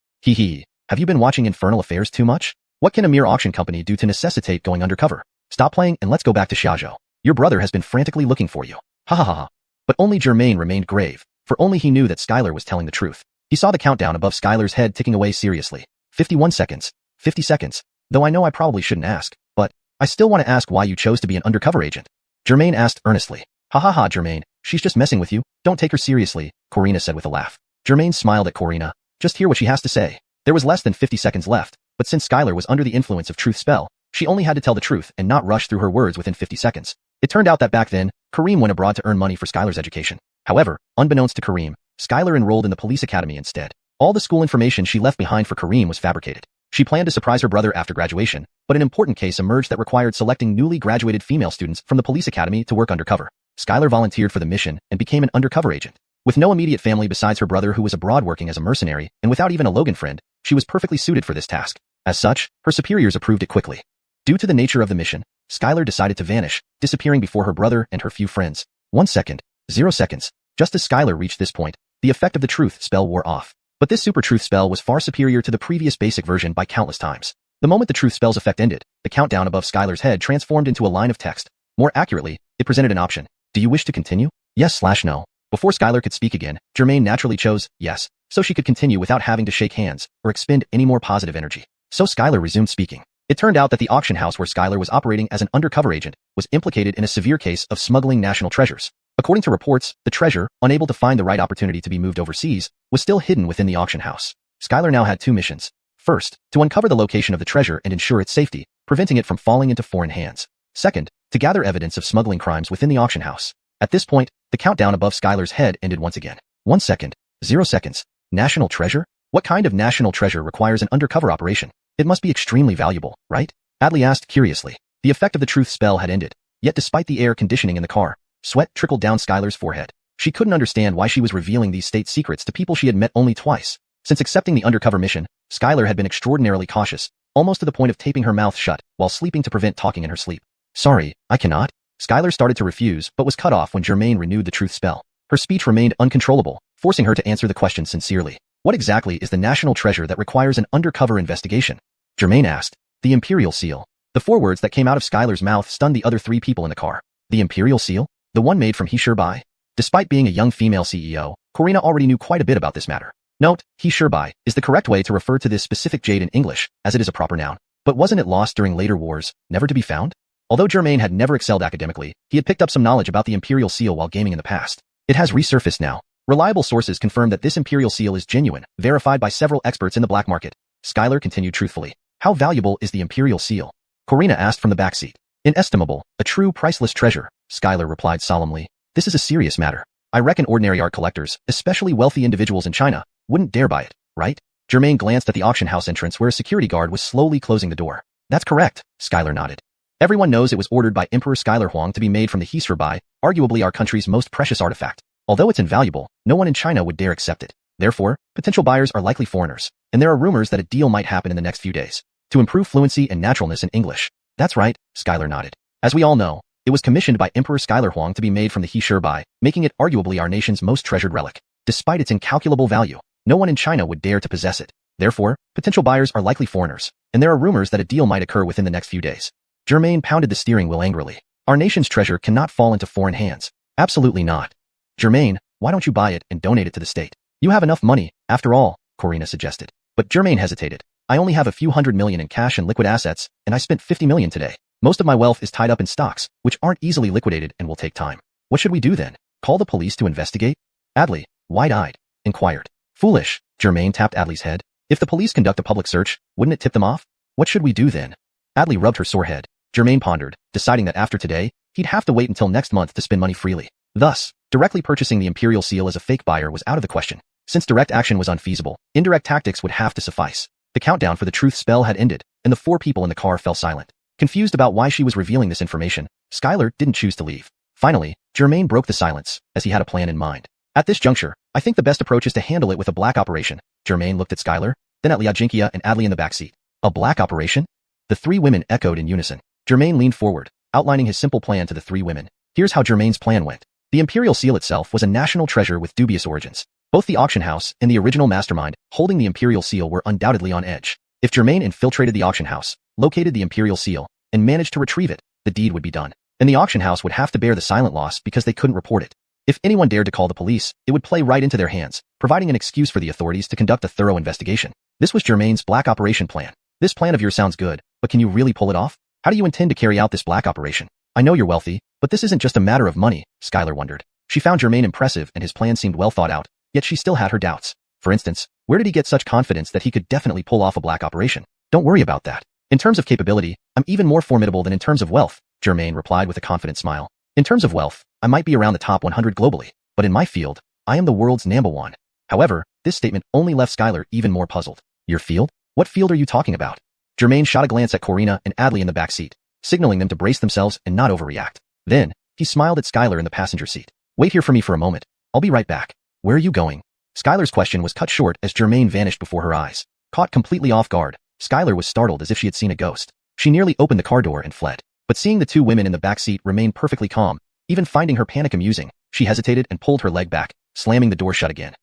Have you been watching Infernal Affairs too much? What can a mere auction company do to necessitate going undercover? Stop playing and let's go back to Xiaozhou. Your brother has been frantically looking for you. Ha ha ha ha. But only Germain remained grave, for only he knew that Skylar was telling the truth. He saw the countdown above Skylar's head ticking away seriously. 51 seconds. 50 seconds. Though I know I probably shouldn't ask, but I still want to ask why you chose to be an undercover agent. Germain asked earnestly. Ha ha ha, Germain, she's just messing with you. Don't take her seriously, Corina said with a laugh. Germain smiled at Corina. Just hear what she has to say. There was less than 50 seconds left, but since Skylar was under the influence of truth spell, she only had to tell the truth and not rush through her words within 50 seconds. It turned out that back then, Kareem went abroad to earn money for Skylar's education. However, unbeknownst to Kareem, Skylar enrolled in the police academy instead. All the school information she left behind for Kareem was fabricated. She planned to surprise her brother after graduation, but an important case emerged that required selecting newly graduated female students from the police academy to work undercover. Skylar volunteered for the mission and became an undercover agent. With no immediate family besides her brother who was abroad working as a mercenary, and without even a Logan friend, she was perfectly suited for this task. As such, her superiors approved it quickly. Due to the nature of the mission, Skylar decided to vanish, disappearing before her brother and her few friends. 1 second. 0 seconds. Just as Skylar reached this point, the effect of the truth spell wore off. But this super truth spell was far superior to the previous basic version by countless times. The moment the truth spell's effect ended, the countdown above Skylar's head transformed into a line of text. More accurately, it presented an option. Do you wish to continue? Yes/no. Before Skylar could speak again, Germain naturally chose yes, so she could continue without having to shake hands or expend any more positive energy. So Skylar resumed speaking. It turned out that the auction house where Skylar was operating as an undercover agent was implicated in a severe case of smuggling national treasures. According to reports, the treasure, unable to find the right opportunity to be moved overseas, was still hidden within the auction house. Skylar now had two missions. First, to uncover the location of the treasure and ensure its safety, preventing it from falling into foreign hands. Second, to gather evidence of smuggling crimes within the auction house. At this point, the countdown above Skylar's head ended once again. 1 second. 0 seconds. National treasure? What kind of national treasure requires an undercover operation? It must be extremely valuable, right? Adley asked curiously. The effect of the truth spell had ended, yet despite the air conditioning in the car, sweat trickled down Skylar's forehead. She couldn't understand why she was revealing these state secrets to people she had met only twice. Since accepting the undercover mission, Skylar had been extraordinarily cautious, almost to the point of taping her mouth shut while sleeping to prevent talking in her sleep. Sorry, I cannot. Skylar started to refuse but was cut off when Germain renewed the truth spell. Her speech remained uncontrollable, forcing her to answer the question sincerely. What exactly is the national treasure that requires an undercover investigation? Germain asked. The Imperial Seal. The 4 words that came out of Skylar's mouth stunned the other 3 people in the car. The Imperial Seal? The one made from xiuxian? Despite being a young female CEO, Corina already knew quite a bit about this matter. Note, xiuxian is the correct way to refer to this specific jade in English, as it is a proper noun. But wasn't it lost during later wars, never to be found? Although Germain had never excelled academically, he had picked up some knowledge about the Imperial Seal while gaming in the past. It has resurfaced now. Reliable sources confirm that this Imperial Seal is genuine, verified by several experts in the black market. Skylar continued truthfully. How valuable is the Imperial Seal? Corina asked from the backseat. Inestimable, a true priceless treasure, Skylar replied solemnly. This is a serious matter. I reckon ordinary art collectors, especially wealthy individuals in China, wouldn't dare buy it, right? Germain glanced at the auction house entrance where a security guard was slowly closing the door. That's correct, Skylar nodded. Everyone knows it was ordered by Emperor Skylar Huang to be made from the xiuxian, arguably our country's most precious artifact. Although it's invaluable, no one in China would dare accept it. Therefore, potential buyers are likely foreigners, and there are rumors that a deal might happen in the next few days. To improve fluency and naturalness in English. That's right, Skylar nodded. As we all know, it was commissioned by Emperor Skylar Huang to be made from the xiuxian, making it arguably our nation's most treasured relic. Despite its incalculable value, no one in China would dare to possess it. Therefore, potential buyers are likely foreigners, and there are rumors that a deal might occur within the next few days. Germain pounded the steering wheel angrily. Our nation's treasure cannot fall into foreign hands. Absolutely not. Germain, why don't you buy it and donate it to the state? You have enough money, after all, Corina suggested. But Germain hesitated. I only have a few $100 million in cash and liquid assets, and I spent $50 million today. Most of my wealth is tied up in stocks, which aren't easily liquidated and will take time. What should we do then? Call the police to investigate? Adley, wide-eyed, inquired. Foolish, Germain tapped Adley's head. If the police conduct a public search, wouldn't it tip them off? What should we do then? Adley rubbed her sore head. Germain pondered, deciding that after today, he'd have to wait until next month to spend money freely. Thus, directly purchasing the Imperial Seal as a fake buyer was out of the question. Since direct action was unfeasible, indirect tactics would have to suffice. The countdown for the truth spell had ended, and the 4 people in the car fell silent. Confused about why she was revealing this information, Skylar didn't choose to leave. Finally, Germain broke the silence, as he had a plan in mind. At this juncture, I think the best approach is to handle it with a black operation. Germain looked at Skylar, then at Liajinkia and Adley in the backseat. A black operation? The 3 women echoed in unison. Germain leaned forward, outlining his simple plan to the 3 women. Here's how Germain's plan went. The Imperial Seal itself was a national treasure with dubious origins. Both the auction house and the original mastermind holding the Imperial Seal were undoubtedly on edge. If Germain infiltrated the auction house, located the Imperial Seal, and managed to retrieve it, the deed would be done. And the auction house would have to bear the silent loss because they couldn't report it. If anyone dared to call the police, it would play right into their hands, providing an excuse for the authorities to conduct a thorough investigation. This was Germain's black operation plan. This plan of yours sounds good, but can you really pull it off? How do you intend to carry out this black operation? I know you're wealthy, but this isn't just a matter of money, Skylar wondered. She found Germain impressive and his plan seemed well thought out, yet she still had her doubts. For instance, where did he get such confidence that he could definitely pull off a black operation? Don't worry about that. In terms of capability, I'm even more formidable than in terms of wealth, Germain replied with a confident smile. In terms of wealth, I might be around the top 100 globally, but in my field, I am the world's #1. However, this statement only left Skylar even more puzzled. Your field? What field are you talking about? Germain shot a glance at Corina and Adley in the back seat, signaling them to brace themselves and not overreact. Then, he smiled at Skylar in the passenger seat. Wait here for me for a moment. I'll be right back. Where are you going? Skylar's question was cut short as Germain vanished before her eyes. Caught completely off guard, Skylar was startled as if she had seen a ghost. She nearly opened the car door and fled. But seeing the two women in the back seat remain perfectly calm, even finding her panic amusing, she hesitated and pulled her leg back, slamming the door shut again.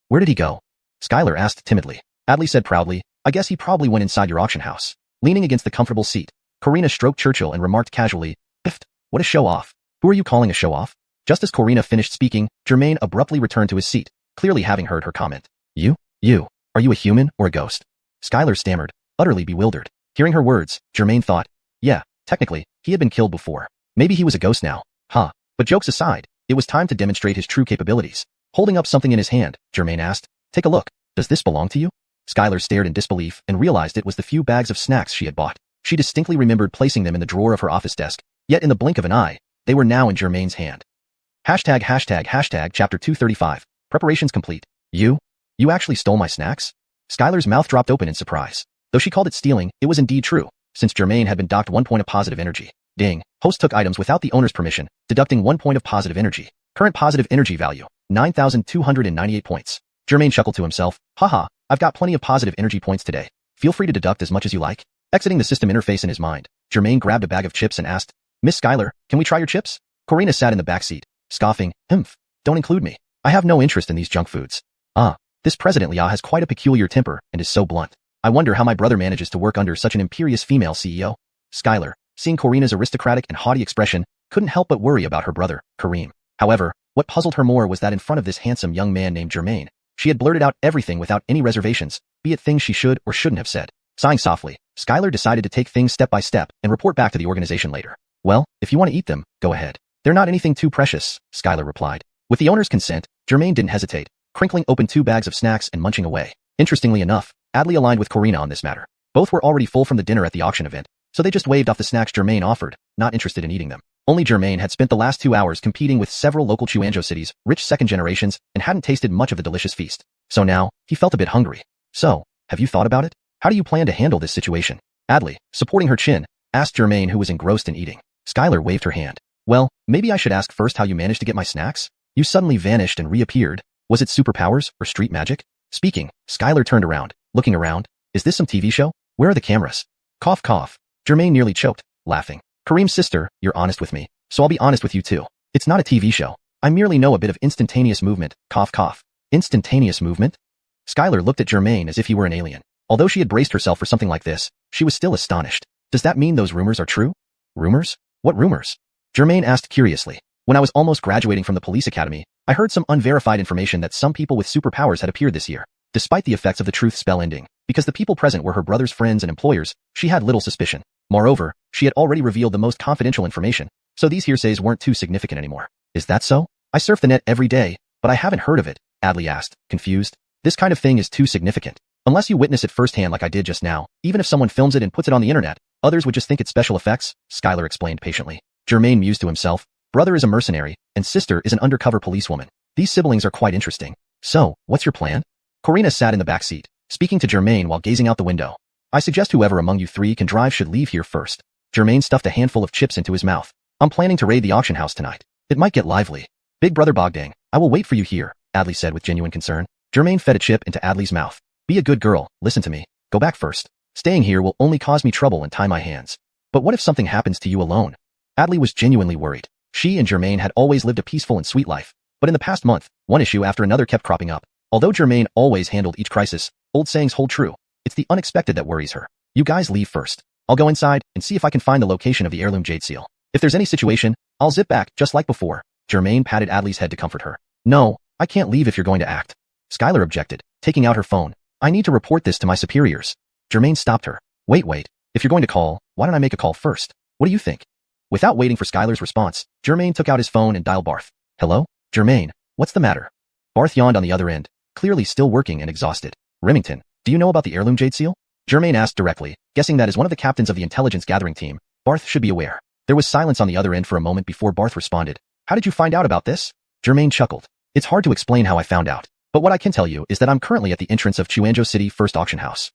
Where did he go? Skylar asked timidly. Adley said proudly, I guess he probably went inside your auction house. Leaning against the comfortable seat, Corina stroked Churchill and remarked casually, Biffed, what a show-off. Who are you calling a show-off? Just as Corina finished speaking, Germain abruptly returned to his seat, clearly having heard her comment. You? Are you a human or a ghost? Skylar stammered, utterly bewildered. Hearing her words, Germain thought, yeah, technically, he had been killed before. Maybe he was a ghost now. But jokes aside, it was time to demonstrate his true capabilities. Holding up something in his hand, Germain asked, Take a look. Does this belong to you? Skylar stared in disbelief and realized it was the few bags of snacks she had bought. She distinctly remembered placing them in the drawer of her office desk, yet in the blink of an eye, they were now in Germain's hand. Hashtag chapter 235. Preparations complete. You actually stole my snacks? Skylar's mouth dropped open in surprise. Though she called it stealing, it was indeed true, since Germain had been docked 1 point of positive energy. Ding. Host took items without the owner's permission, deducting 1 point of positive energy. Current positive energy value, 9,298 points. Germain chuckled to himself. Haha, I've got plenty of positive energy points today. Feel free to deduct as much as you like. Exiting the system interface in his mind, Germain grabbed a bag of chips and asked, Miss Skylar, can we try your chips? Corina sat in the back seat, scoffing, don't include me. I have no interest in these junk foods. This President Liao has quite a peculiar temper and is so blunt. I wonder how my brother manages to work under such an imperious female CEO. Skylar, seeing Corina's aristocratic and haughty expression, couldn't help but worry about her brother, Kareem. However, what puzzled her more was that in front of this handsome young man named Germain, she had blurted out everything without any reservations, be it things she should or shouldn't have said. Sighing softly, Skylar decided to take things step by step and report back to the organization later. Well, if you want to eat them, go ahead. They're not anything too precious, Skylar replied. With the owner's consent, Germain didn't hesitate, crinkling open 2 bags of snacks and munching away. Interestingly enough, Adley aligned with Corina on this matter. Both were already full from the dinner at the auction event, so they just waved off the snacks Germain offered, not interested in eating them. Only Germain had spent the last 2 hours competing with several local Xuanzhou cities, rich second generations, and hadn't tasted much of the delicious feast. So now, he felt a bit hungry. So, have you thought about it? How do you plan to handle this situation? Adley, supporting her chin, asked Germain, who was engrossed in eating. Skylar waved her hand. Well, maybe I should ask first how you managed to get my snacks? You suddenly vanished and reappeared. Was it superpowers or street magic? Speaking, Skylar turned around, looking around. Is this some TV show? Where are the cameras? Cough cough. Germain nearly choked, laughing. Kareem's sister, you're honest with me, so I'll be honest with you too. It's not a TV show. I merely know a bit of instantaneous movement, cough cough. Instantaneous movement? Skylar looked at Germain as if he were an alien. Although she had braced herself for something like this, she was still astonished. Does that mean those rumors are true? Rumors? What rumors? Germain asked curiously. When I was almost graduating from the police academy, I heard some unverified information that some people with superpowers had appeared this year. Despite the effects of the truth spell ending, because the people present were her brother's friends and employers, she had little suspicion. Moreover, she had already revealed the most confidential information, so these hearsays weren't too significant anymore. Is that so? I surf the net every day, but I haven't heard of it, Adley asked, confused. This kind of thing is too significant. Unless you witness it firsthand like I did just now, even if someone films it and puts it on the internet, others would just think it's special effects, Skylar explained patiently. Germain mused to himself. Brother is a mercenary, and sister is an undercover policewoman. These siblings are quite interesting. So, what's your plan? Corina sat in the back seat, speaking to Germain while gazing out the window. I suggest whoever among you 3 can drive should leave here first. Germain stuffed a handful of chips into his mouth. I'm planning to raid the auction house tonight. It might get lively. Big brother Bogdang, I will wait for you here, Adley said with genuine concern. Germain fed a chip into Adley's mouth. Be a good girl, listen to me. Go back first. Staying here will only cause me trouble and tie my hands. But what if something happens to you alone? Adley was genuinely worried. She and Germain had always lived a peaceful and sweet life, But in the past month, one issue after another kept cropping up. Although Germain always handled each crisis, old sayings hold true. It's the unexpected that worries her. You guys leave first. I'll go inside and see if I can find the location of the heirloom jade seal. If there's any situation, I'll zip back just like before. Germain patted Adley's head to comfort her. No, I can't leave if you're going to act. Skylar objected, taking out her phone. I need to report this to my superiors. Germain stopped her. Wait. If you're going to call, why don't I make a call first? What do you think? Without waiting for Skylar's response, Germain took out his phone and dialed Barth. Hello? Germain, what's the matter? Barth yawned on the other end, clearly still working and exhausted. Remington, do you know about the heirloom jade seal? Germain asked directly, guessing that as one of the captains of the intelligence gathering team, Barth should be aware. There was silence on the other end for a moment before Barth responded. How did you find out about this? Germain chuckled. It's hard to explain how I found out, but what I can tell you is that I'm currently at the entrance of Xuanhuan City First Auction House.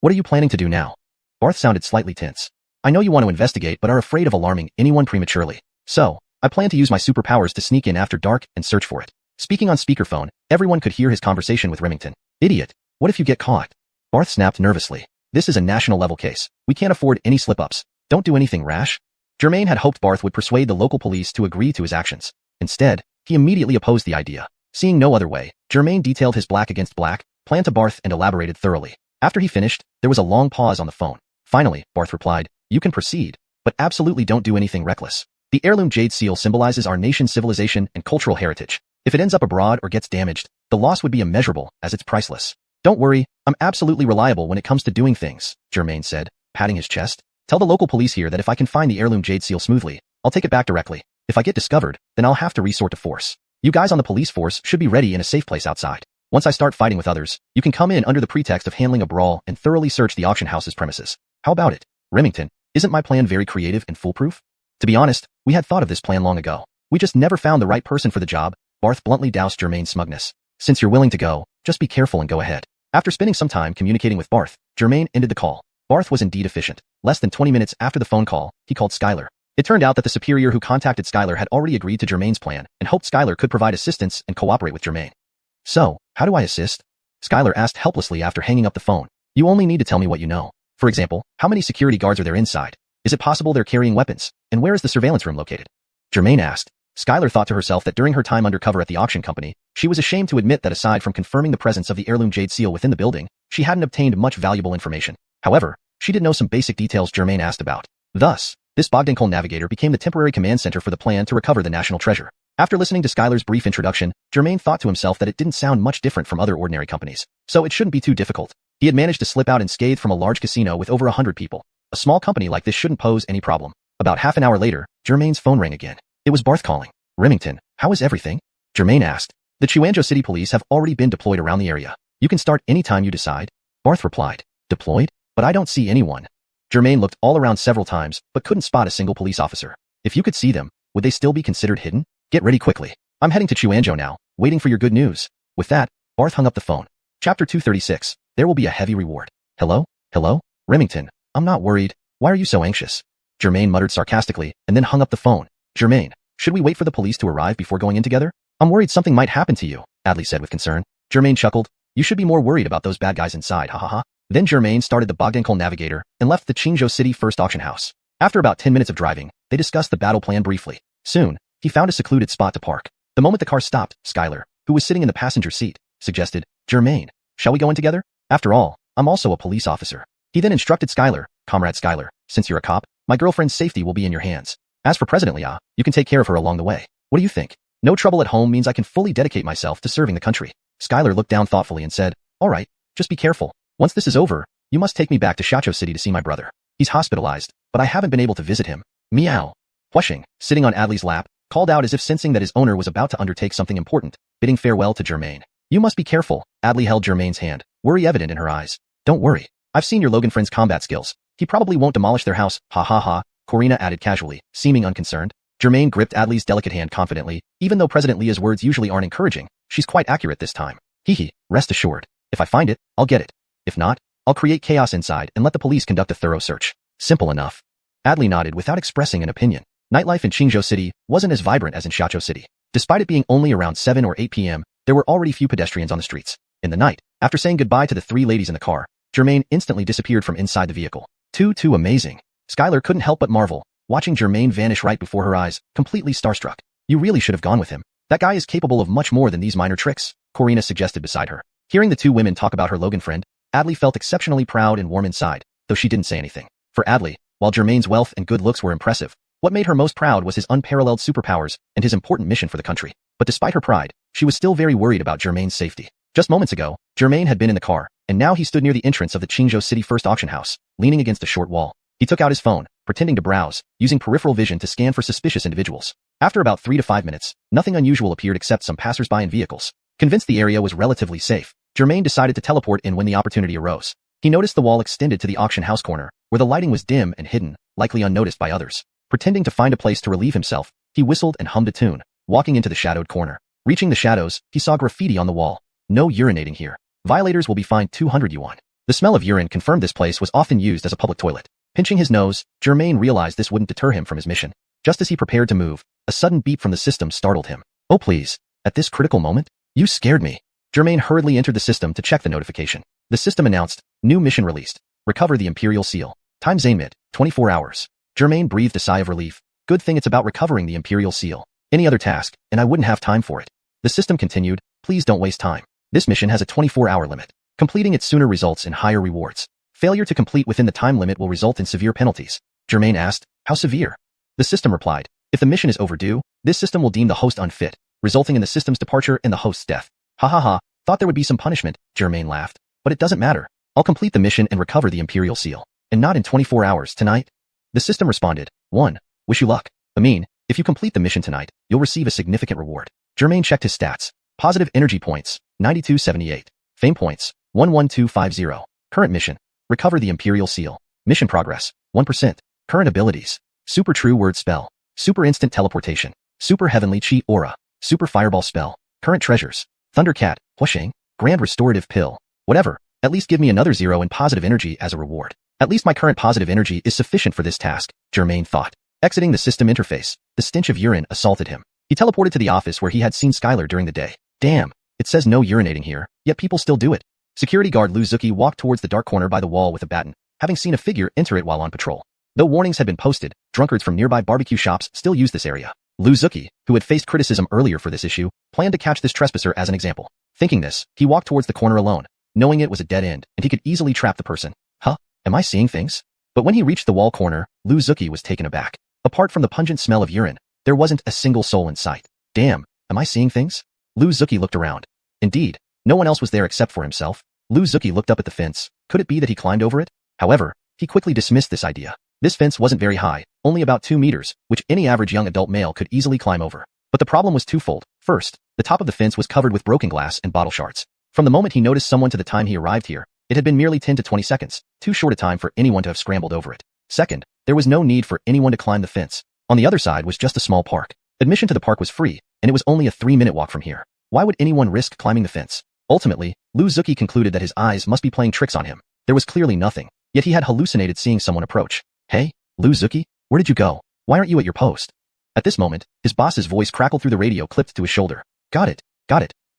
What are you planning to do now? Barth sounded slightly tense. I know you want to investigate but are afraid of alarming anyone prematurely. So, I plan to use my superpowers to sneak in after dark and search for it. Speaking on speakerphone, everyone could hear his conversation with Remington. Idiot. What if you get caught? Barth snapped nervously. This is a national-level case. We can't afford any slip-ups. Don't do anything rash. Germain had hoped Barth would persuade the local police to agree to his actions. Instead, he immediately opposed the idea. Seeing no other way, Germain detailed his black against black plan to Barth and elaborated thoroughly. After he finished, there was a long pause on the phone. Finally, Barth replied, you can proceed, but absolutely don't do anything reckless. The heirloom jade seal symbolizes our nation's civilization and cultural heritage. If it ends up abroad or gets damaged, the loss would be immeasurable, as it's priceless. Don't worry, I'm absolutely reliable when it comes to doing things, Germain said, patting his chest. Tell the local police here that if I can find the heirloom jade seal smoothly, I'll take it back directly. If I get discovered, then I'll have to resort to force. You guys on the police force should be ready in a safe place outside. Once I start fighting with others, you can come in under the pretext of handling a brawl and thoroughly search the auction house's premises. How about it? Remington, isn't my plan very creative and foolproof? To be honest, we had thought of this plan long ago. We just never found the right person for the job. Barth bluntly doused Germain's smugness. Since you're willing to go, just be careful and go ahead. After spending some time communicating with Barth, Germain ended the call. Barth was indeed efficient. Less than 20 minutes after the phone call, he called Skylar. It turned out that the superior who contacted Skylar had already agreed to Germain's plan and hoped Skylar could provide assistance and cooperate with Germain. So, how do I assist? Skylar asked helplessly after hanging up the phone. You only need to tell me what you know. For example, how many security guards are there inside? Is it possible they're carrying weapons? And where is the surveillance room located? Germain asked. Skylar thought to herself that during her time undercover at the auction company, she was ashamed to admit that aside from confirming the presence of the heirloom jade seal within the building, she hadn't obtained much valuable information. However, she did know some basic details Germain asked about. Thus, this Bogdankohl navigator became the temporary command center for the plan to recover the national treasure. After listening to Skylar's brief introduction, Germain thought to himself that it didn't sound much different from other ordinary companies, so it shouldn't be too difficult. He had managed to slip out unscathed from a large casino with over 100 people. A small company like this shouldn't pose any problem. About half an hour later, Germain's phone rang again. It was Barth calling. Remington, how is everything? Germain asked. The Xuanhuan City police have already been deployed around the area. You can start any time you decide. Barth replied. Deployed? But I don't see anyone. Germain looked all around several times, but couldn't spot a single police officer. If you could see them, would they still be considered hidden? Get ready quickly. I'm heading to Xuanhuan now, waiting for your good news. With that, Barth hung up the phone. Chapter 236. There will be a heavy reward. Hello? Remington, I'm not worried. Why are you so anxious? Germain muttered sarcastically, and then hung up the phone. Germain, should we wait for the police to arrive before going in together? I'm worried something might happen to you, Adley said with concern. Germain chuckled. You should be more worried about those bad guys inside, ha ha ha. Then Germain started the Bogdankohl navigator and left the Xuanhuan City First Auction House. After about 10 minutes of driving, they discussed the battle plan briefly. Soon, he found a secluded spot to park. The moment the car stopped, Skylar, who was sitting in the passenger seat, suggested, Germain, shall we go in together? After all, I'm also a police officer. He then instructed Skylar, Comrade Skylar, since you're a cop, my girlfriend's safety will be in your hands. As for President Lia, you can take care of her along the way. What do you think? No trouble at home means I can fully dedicate myself to serving the country. Skylar looked down thoughtfully and said, all right, just be careful. Once this is over, you must take me back to Xiuxian City to see my brother. He's hospitalized, but I haven't been able to visit him. Meow. Huxing, sitting on Adley's lap, called out as if sensing that his owner was about to undertake something important, bidding farewell to Germain. You must be careful. Adley held Germain's hand, worry evident in her eyes. Don't worry. I've seen your Logan friend's combat skills. He probably won't demolish their house, ha ha ha, Corina added casually, seeming unconcerned. Germain gripped Adley's delicate hand confidently. Even though President Lia's words usually aren't encouraging, she's quite accurate this time. Hee, rest assured. If I find it, I'll get it. If not, I'll create chaos inside and let the police conduct a thorough search. Simple enough. Adley nodded without expressing an opinion. Nightlife in Xuanhuan City wasn't as vibrant as in Xiuxian City. Despite it being only around 7 or 8 p.m., there were already few pedestrians on the streets. In the night, after saying goodbye to the 3 ladies in the car, Germain instantly disappeared from inside the vehicle. Too amazing. Skylar couldn't help but marvel, watching Germain vanish right before her eyes, completely starstruck. You really should have gone with him. That guy is capable of much more than these minor tricks, Corina suggested beside her. Hearing the two women talk about her Logan friend, Adley felt exceptionally proud and warm inside, though she didn't say anything. For Adley, while Germain's wealth and good looks were impressive, what made her most proud was his unparalleled superpowers and his important mission for the country. But despite her pride, she was still very worried about Germain's safety. Just moments ago, Germain had been in the car, and now he stood near the entrance of the Qingzhou City First Auction House, leaning against a short wall. He took out his phone, pretending to browse, using peripheral vision to scan for suspicious individuals. After about 3 to 5 minutes, nothing unusual appeared except some passersby and vehicles. Convinced the area was relatively safe, Germain decided to teleport in when the opportunity arose. He noticed the wall extended to the auction house corner, where the lighting was dim and hidden, likely unnoticed by others. Pretending to find a place to relieve himself, he whistled and hummed a tune, walking into the shadowed corner. Reaching the shadows, he saw graffiti on the wall. No urinating here. Violators will be fined 200 yuan. The smell of urine confirmed this place was often used as a public toilet. Pinching his nose, Germain realized this wouldn't deter him from his mission. Just as he prepared to move, a sudden beep from the system startled him. Oh please. At this critical moment? You scared me. Germain hurriedly entered the system to check the notification. The system announced, new mission released. Recover the Imperial Seal. Time Zainmit, 24 hours. Germain breathed a sigh of relief. Good thing it's about recovering the Imperial Seal. Any other task, and I wouldn't have time for it. The system continued, please don't waste time. This mission has a 24-hour limit. Completing it sooner results in higher rewards. Failure to complete within the time limit will result in severe penalties. Germain asked, how severe? The system replied, if the mission is overdue, this system will deem the host unfit, resulting in the system's departure and the host's death. Ha ha ha, thought there would be some punishment, Germain laughed. But it doesn't matter. I'll complete the mission and recover the Imperial Seal. And not in 24 hours, tonight? The system responded, 1. Wish you luck. If you complete the mission tonight, you'll receive a significant reward. Germain checked his stats. Positive energy points, 9278. Fame points, 11250. Current mission, recover the Imperial Seal. Mission progress, 1%. Current abilities, super true word spell, super instant teleportation, super heavenly chi aura, super fireball spell. Current treasures, Thundercat, Huasheng, grand restorative pill. Whatever, at least give me another 0 in positive energy as a reward. At least my current positive energy is sufficient for this task, Germain thought. Exiting the system interface, the stench of urine assaulted him. He teleported to the office where he had seen Skylar during the day. Damn, it says no urinating here, yet people still do it. Security guard Lu Zuki walked towards the dark corner by the wall with a baton, having seen a figure enter it while on patrol. Though warnings had been posted, drunkards from nearby barbecue shops still use this area. Lu Zuki, who had faced criticism earlier for this issue, planned to catch this trespasser as an example. Thinking this, he walked towards the corner alone, knowing it was a dead end and he could easily trap the person. Huh? Am I seeing things? But when he reached the wall corner, Lu Zuki was taken aback. Apart from the pungent smell of urine, there wasn't a single soul in sight. Damn, am I seeing things? Lu Zuki looked around. Indeed, no one else was there except for himself. Lu Zuki looked up at the fence. Could it be that he climbed over it? However, he quickly dismissed this idea. This fence wasn't very high, only about 2 meters, which any average young adult male could easily climb over. But the problem was twofold. First, the top of the fence was covered with broken glass and bottle shards. From the moment he noticed someone to the time he arrived here, it had been merely 10 to 20 seconds, too short a time for anyone to have scrambled over it. Second, there was no need for anyone to climb the fence. On the other side was just a small park. Admission to the park was free, and it was only a 3-minute walk from here. Why would anyone risk climbing the fence? Ultimately, Lu Zuki concluded that his eyes must be playing tricks on him. There was clearly nothing, yet he had hallucinated seeing someone approach. Hey, Lu Zuki, where did you go? Why aren't you at your post? At this moment, his boss's voice crackled through the radio clipped to his shoulder. Got it.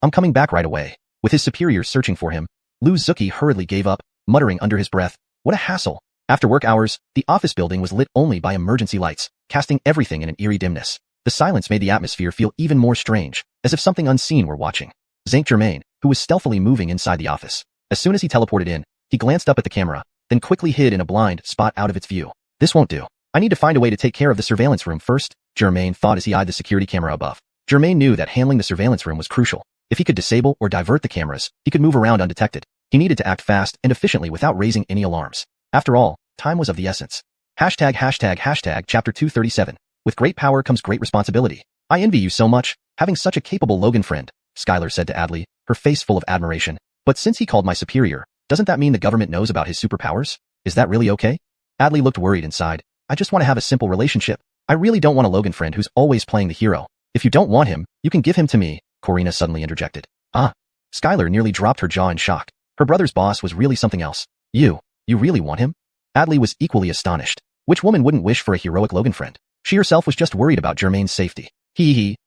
I'm coming back right away. With his superiors searching for him, Lu Zuki hurriedly gave up, muttering under his breath, what a hassle. After work hours, the office building was lit only by emergency lights, casting everything in an eerie dimness. The silence made the atmosphere feel even more strange, as if something unseen were watching. Germain, who was stealthily moving inside the office. As soon as he teleported in, he glanced up at the camera, then quickly hid in a blind spot out of its view. This won't do. I need to find a way to take care of the surveillance room first, Germain thought as he eyed the security camera above. Germain knew that handling the surveillance room was crucial. If he could disable or divert the cameras, he could move around undetected. He needed to act fast and efficiently without raising any alarms. After all, time was of the essence. Chapter 237. With great power comes great responsibility. I envy you so much, having such a capable Logan friend, Skylar said to Adley, her face full of admiration. But since he called my superior, doesn't that mean the government knows about his superpowers? Is that really okay? Adley looked worried and sighed. I just want to have a simple relationship. I really don't want a Logan friend who's always playing the hero. If you don't want him, you can give him to me, Corina suddenly interjected. Ah. Skylar nearly dropped her jaw in shock. Her brother's boss was really something else. You really want him? Adley was equally astonished. Which woman wouldn't wish for a heroic Logan friend? She herself was just worried about Germain's safety.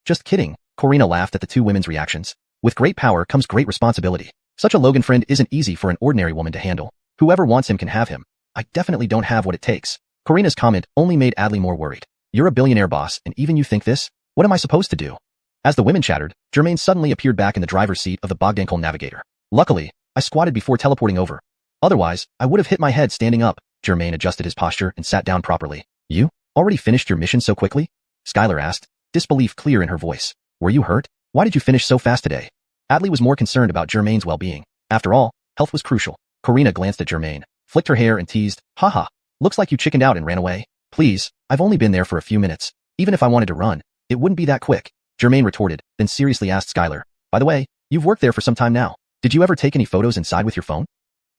Just kidding. Corina laughed at the two women's reactions. With great power comes great responsibility. Such a Logan friend isn't easy for an ordinary woman to handle. Whoever wants him can have him. I definitely don't have what it takes. Corina's comment only made Adley more worried. You're a billionaire boss and even you think this? What am I supposed to do? As the women chattered, Germain suddenly appeared back in the driver's seat of the Bogdankel Navigator. Luckily, I squatted before teleporting over. Otherwise, I would have hit my head standing up. Germain adjusted his posture and sat down properly. You? Already finished your mission so quickly? Skylar asked, disbelief clear in her voice. Were you hurt? Why did you finish so fast today? Adley was more concerned about Germain's well-being. After all, health was crucial. Karina glanced at Germain, flicked her hair and teased, haha, looks like you chickened out and ran away. Please, I've only been there for a few minutes. Even if I wanted to run, it wouldn't be that quick. Germain retorted, then seriously asked Skylar, by the way, you've worked there for some time now. Did you ever take any photos inside with your phone?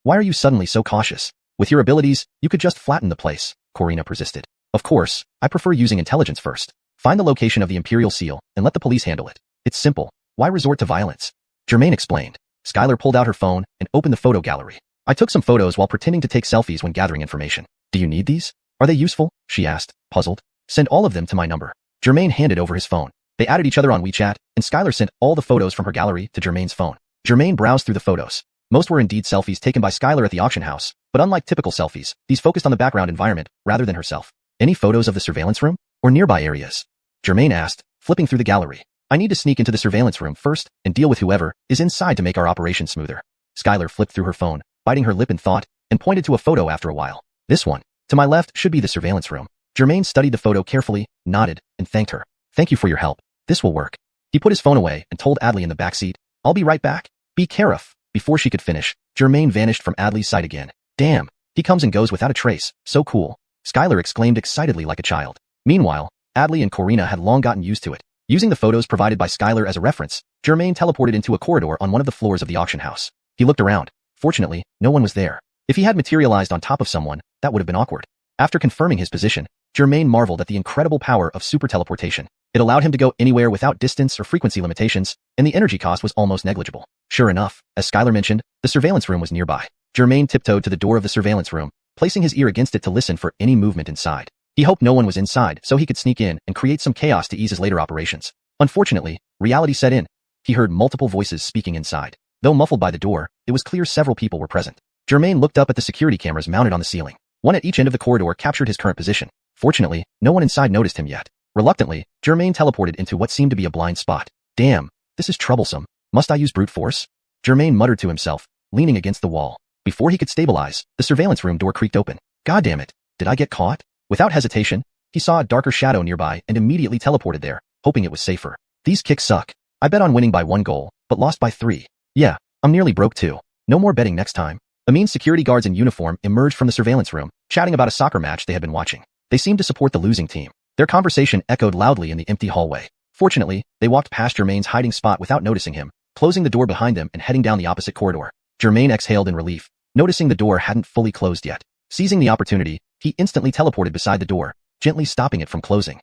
Why are you suddenly so cautious? With your abilities, you could just flatten the place, Karina persisted. Of course, I prefer using intelligence first. Find the location of the Imperial Seal and let the police handle it. It's simple. Why resort to violence? Germain explained. Skylar pulled out her phone and opened the photo gallery. I took some photos while pretending to take selfies when gathering information. Do you need these? Are they useful? She asked, puzzled. Send all of them to my number. Germain handed over his phone. They added each other on WeChat, and Skylar sent all the photos from her gallery to Germain's phone. Germain browsed through the photos. Most were indeed selfies taken by Skylar at the auction house, but unlike typical selfies, these focused on the background environment rather than herself. Any photos of the surveillance room? Or nearby areas? Germain asked, flipping through the gallery. I need to sneak into the surveillance room first and deal with whoever is inside to make our operation smoother. Skylar flipped through her phone, biting her lip in thought, and pointed to a photo after a while. This one, to my left, should be the surveillance room. Germain studied the photo carefully, nodded, and thanked her. Thank you for your help. This will work. He put his phone away and told Adley in the back seat, I'll be right back. Be careful. Before she could finish, Germain vanished from Adley's sight again. Damn, he comes and goes without a trace. So cool. Skylar exclaimed excitedly like a child. Meanwhile, Adley and Karina had long gotten used to it. Using the photos provided by Skylar as a reference, Germain teleported into a corridor on one of the floors of the auction house. He looked around. Fortunately, no one was there. If he had materialized on top of someone, that would have been awkward. After confirming his position, Germain marveled at the incredible power of super teleportation. It allowed him to go anywhere without distance or frequency limitations, and the energy cost was almost negligible. Sure enough, as Skylar mentioned, the surveillance room was nearby. Germain tiptoed to the door of the surveillance room, placing his ear against it to listen for any movement inside. He hoped no one was inside so he could sneak in and create some chaos to ease his later operations. Unfortunately, reality set in. He heard multiple voices speaking inside. Though muffled by the door, it was clear several people were present. Germain looked up at the security cameras mounted on the ceiling. One at each end of the corridor captured his current position. Fortunately, no one inside noticed him yet. Reluctantly, Germain teleported into what seemed to be a blind spot. Damn, this is troublesome. Must I use brute force? Germain muttered to himself, leaning against the wall. Before he could stabilize, the surveillance room door creaked open. God damn it, did I get caught? Without hesitation, he saw a darker shadow nearby and immediately teleported there, hoping it was safer. These kicks suck. I bet on winning by 1 goal, but lost by 3. Yeah, I'm nearly broke too. No more betting next time. Amin security guards in uniform emerged from the surveillance room, chatting about a soccer match they had been watching. They seemed to support the losing team. Their conversation echoed loudly in the empty hallway. Fortunately, they walked past Germain's hiding spot without noticing him, closing the door behind them and heading down the opposite corridor. Germain exhaled in relief, noticing the door hadn't fully closed yet. Seizing the opportunity, he instantly teleported beside the door, gently stopping it from closing.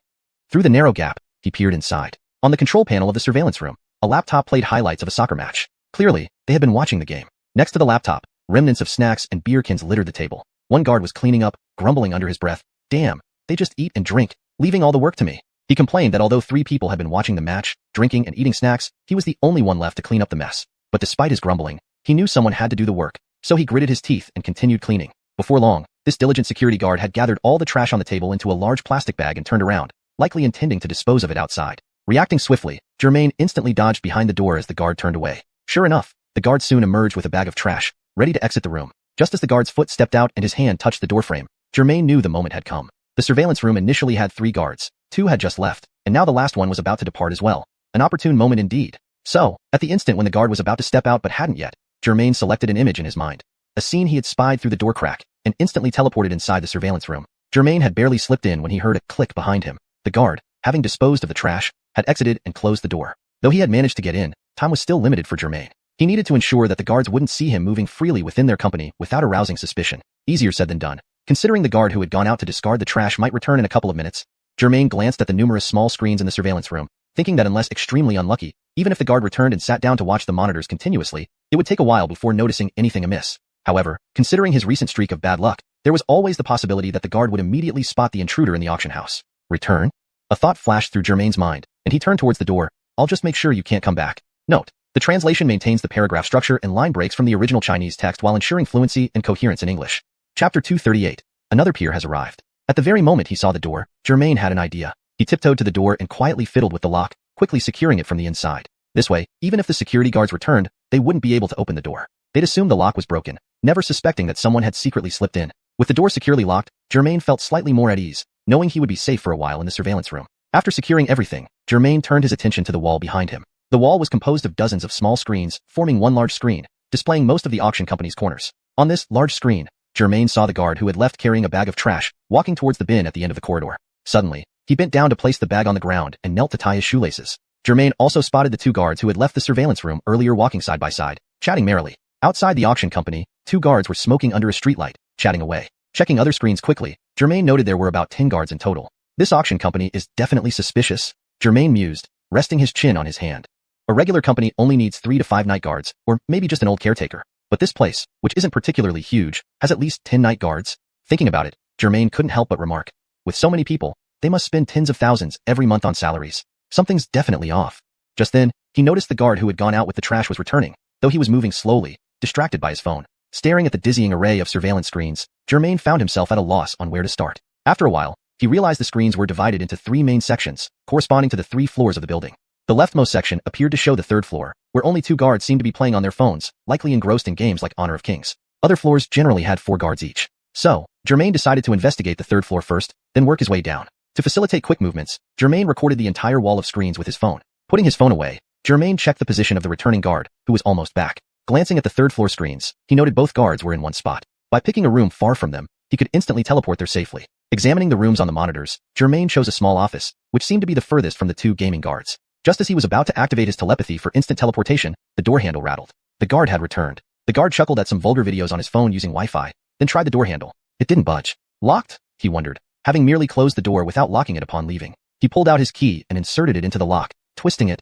Through the narrow gap, he peered inside. On the control panel of the surveillance room, a laptop played highlights of a soccer match. Clearly, they had been watching the game. Next to the laptop, remnants of snacks and beer cans littered the table. One guard was cleaning up, grumbling under his breath. Damn, they just eat and drink, leaving all the work to me. He complained that although 3 people had been watching the match, drinking and eating snacks, he was the only one left to clean up the mess. But despite his grumbling, he knew someone had to do the work, so he gritted his teeth and continued cleaning. Before long, this diligent security guard had gathered all the trash on the table into a large plastic bag and turned around, likely intending to dispose of it outside. Reacting swiftly, Germain instantly dodged behind the door as the guard turned away. Sure enough, the guard soon emerged with a bag of trash, ready to exit the room. Just as the guard's foot stepped out and his hand touched the doorframe, Germain knew the moment had come. The surveillance room initially had 3 guards. 2 had just left, and now the last one was about to depart as well. An opportune moment indeed. So, at the instant when the guard was about to step out but hadn't yet, Germain selected an image in his mind. A scene he had spied through the door crack, and instantly teleported inside the surveillance room. Germain had barely slipped in when he heard a click behind him. The guard, having disposed of the trash, had exited and closed the door. Though he had managed to get in, time was still limited for Germain. He needed to ensure that the guards wouldn't see him moving freely within their company without arousing suspicion. Easier said than done. Considering the guard who had gone out to discard the trash might return in a couple of minutes, Germain glanced at the numerous small screens in the surveillance room, thinking that unless extremely unlucky, even if the guard returned and sat down to watch the monitors continuously, it would take a while before noticing anything amiss. However, considering his recent streak of bad luck, there was always the possibility that the guard would immediately spot the intruder in the auction house. Return? A thought flashed through Germain's mind, and he turned towards the door. I'll just make sure you can't come back. Note: the translation maintains the paragraph structure and line breaks from the original Chinese text while ensuring fluency and coherence in English. Chapter 238. Another peer has arrived. At the very moment he saw the door, Germain had an idea. He tiptoed to the door and quietly fiddled with the lock, quickly securing it from the inside. This way, even if the security guards returned, they wouldn't be able to open the door. They'd assume the lock was broken, never suspecting that someone had secretly slipped in. With the door securely locked, Germain felt slightly more at ease, knowing he would be safe for a while in the surveillance room. After securing everything, Germain turned his attention to the wall behind him. The wall was composed of dozens of small screens, forming one large screen, displaying most of the auction company's corners. On this large screen, Germain saw the guard who had left carrying a bag of trash, walking towards the bin at the end of the corridor. Suddenly, he bent down to place the bag on the ground and knelt to tie his shoelaces. Germain also spotted the two guards who had left the surveillance room earlier walking side by side, chatting merrily. Outside the auction company, two guards were smoking under a streetlight, chatting away. Checking other screens quickly, Germain noted there were about 10 guards in total. This auction company is definitely suspicious, Germain mused, resting his chin on his hand. A regular company only needs 3 to 5 night guards, or maybe just an old caretaker. But this place, which isn't particularly huge, has at least 10 night guards. Thinking about it, Germain couldn't help but remark. With so many people, they must spend tens of thousands every month on salaries. Something's definitely off. Just then, he noticed the guard who had gone out with the trash was returning, though he was moving slowly, distracted by his phone. Staring at the dizzying array of surveillance screens, Germain found himself at a loss on where to start. After a while, he realized the screens were divided into 3 main sections, corresponding to the 3 floors of the building. The leftmost section appeared to show the 3rd floor, where only 2 guards seemed to be playing on their phones, likely engrossed in games like Honor of Kings. Other floors generally had 4 guards each. So, Germain decided to investigate the 3rd floor first, then work his way down. To facilitate quick movements, Germain recorded the entire wall of screens with his phone. Putting his phone away, Germain checked the position of the returning guard, who was almost back. Glancing at the 3rd floor screens, he noted both guards were in one spot. By picking a room far from them, he could instantly teleport there safely. Examining the rooms on the monitors, Germain chose a small office, which seemed to be the furthest from the 2 gaming guards. Just as he was about to activate his telepathy for instant teleportation, the door handle rattled. The guard had returned. The guard chuckled at some vulgar videos on his phone using Wi-Fi, then tried the door handle. It didn't budge. Locked? He wondered, having merely closed the door without locking it upon leaving. He pulled out his key and inserted it into the lock, twisting it.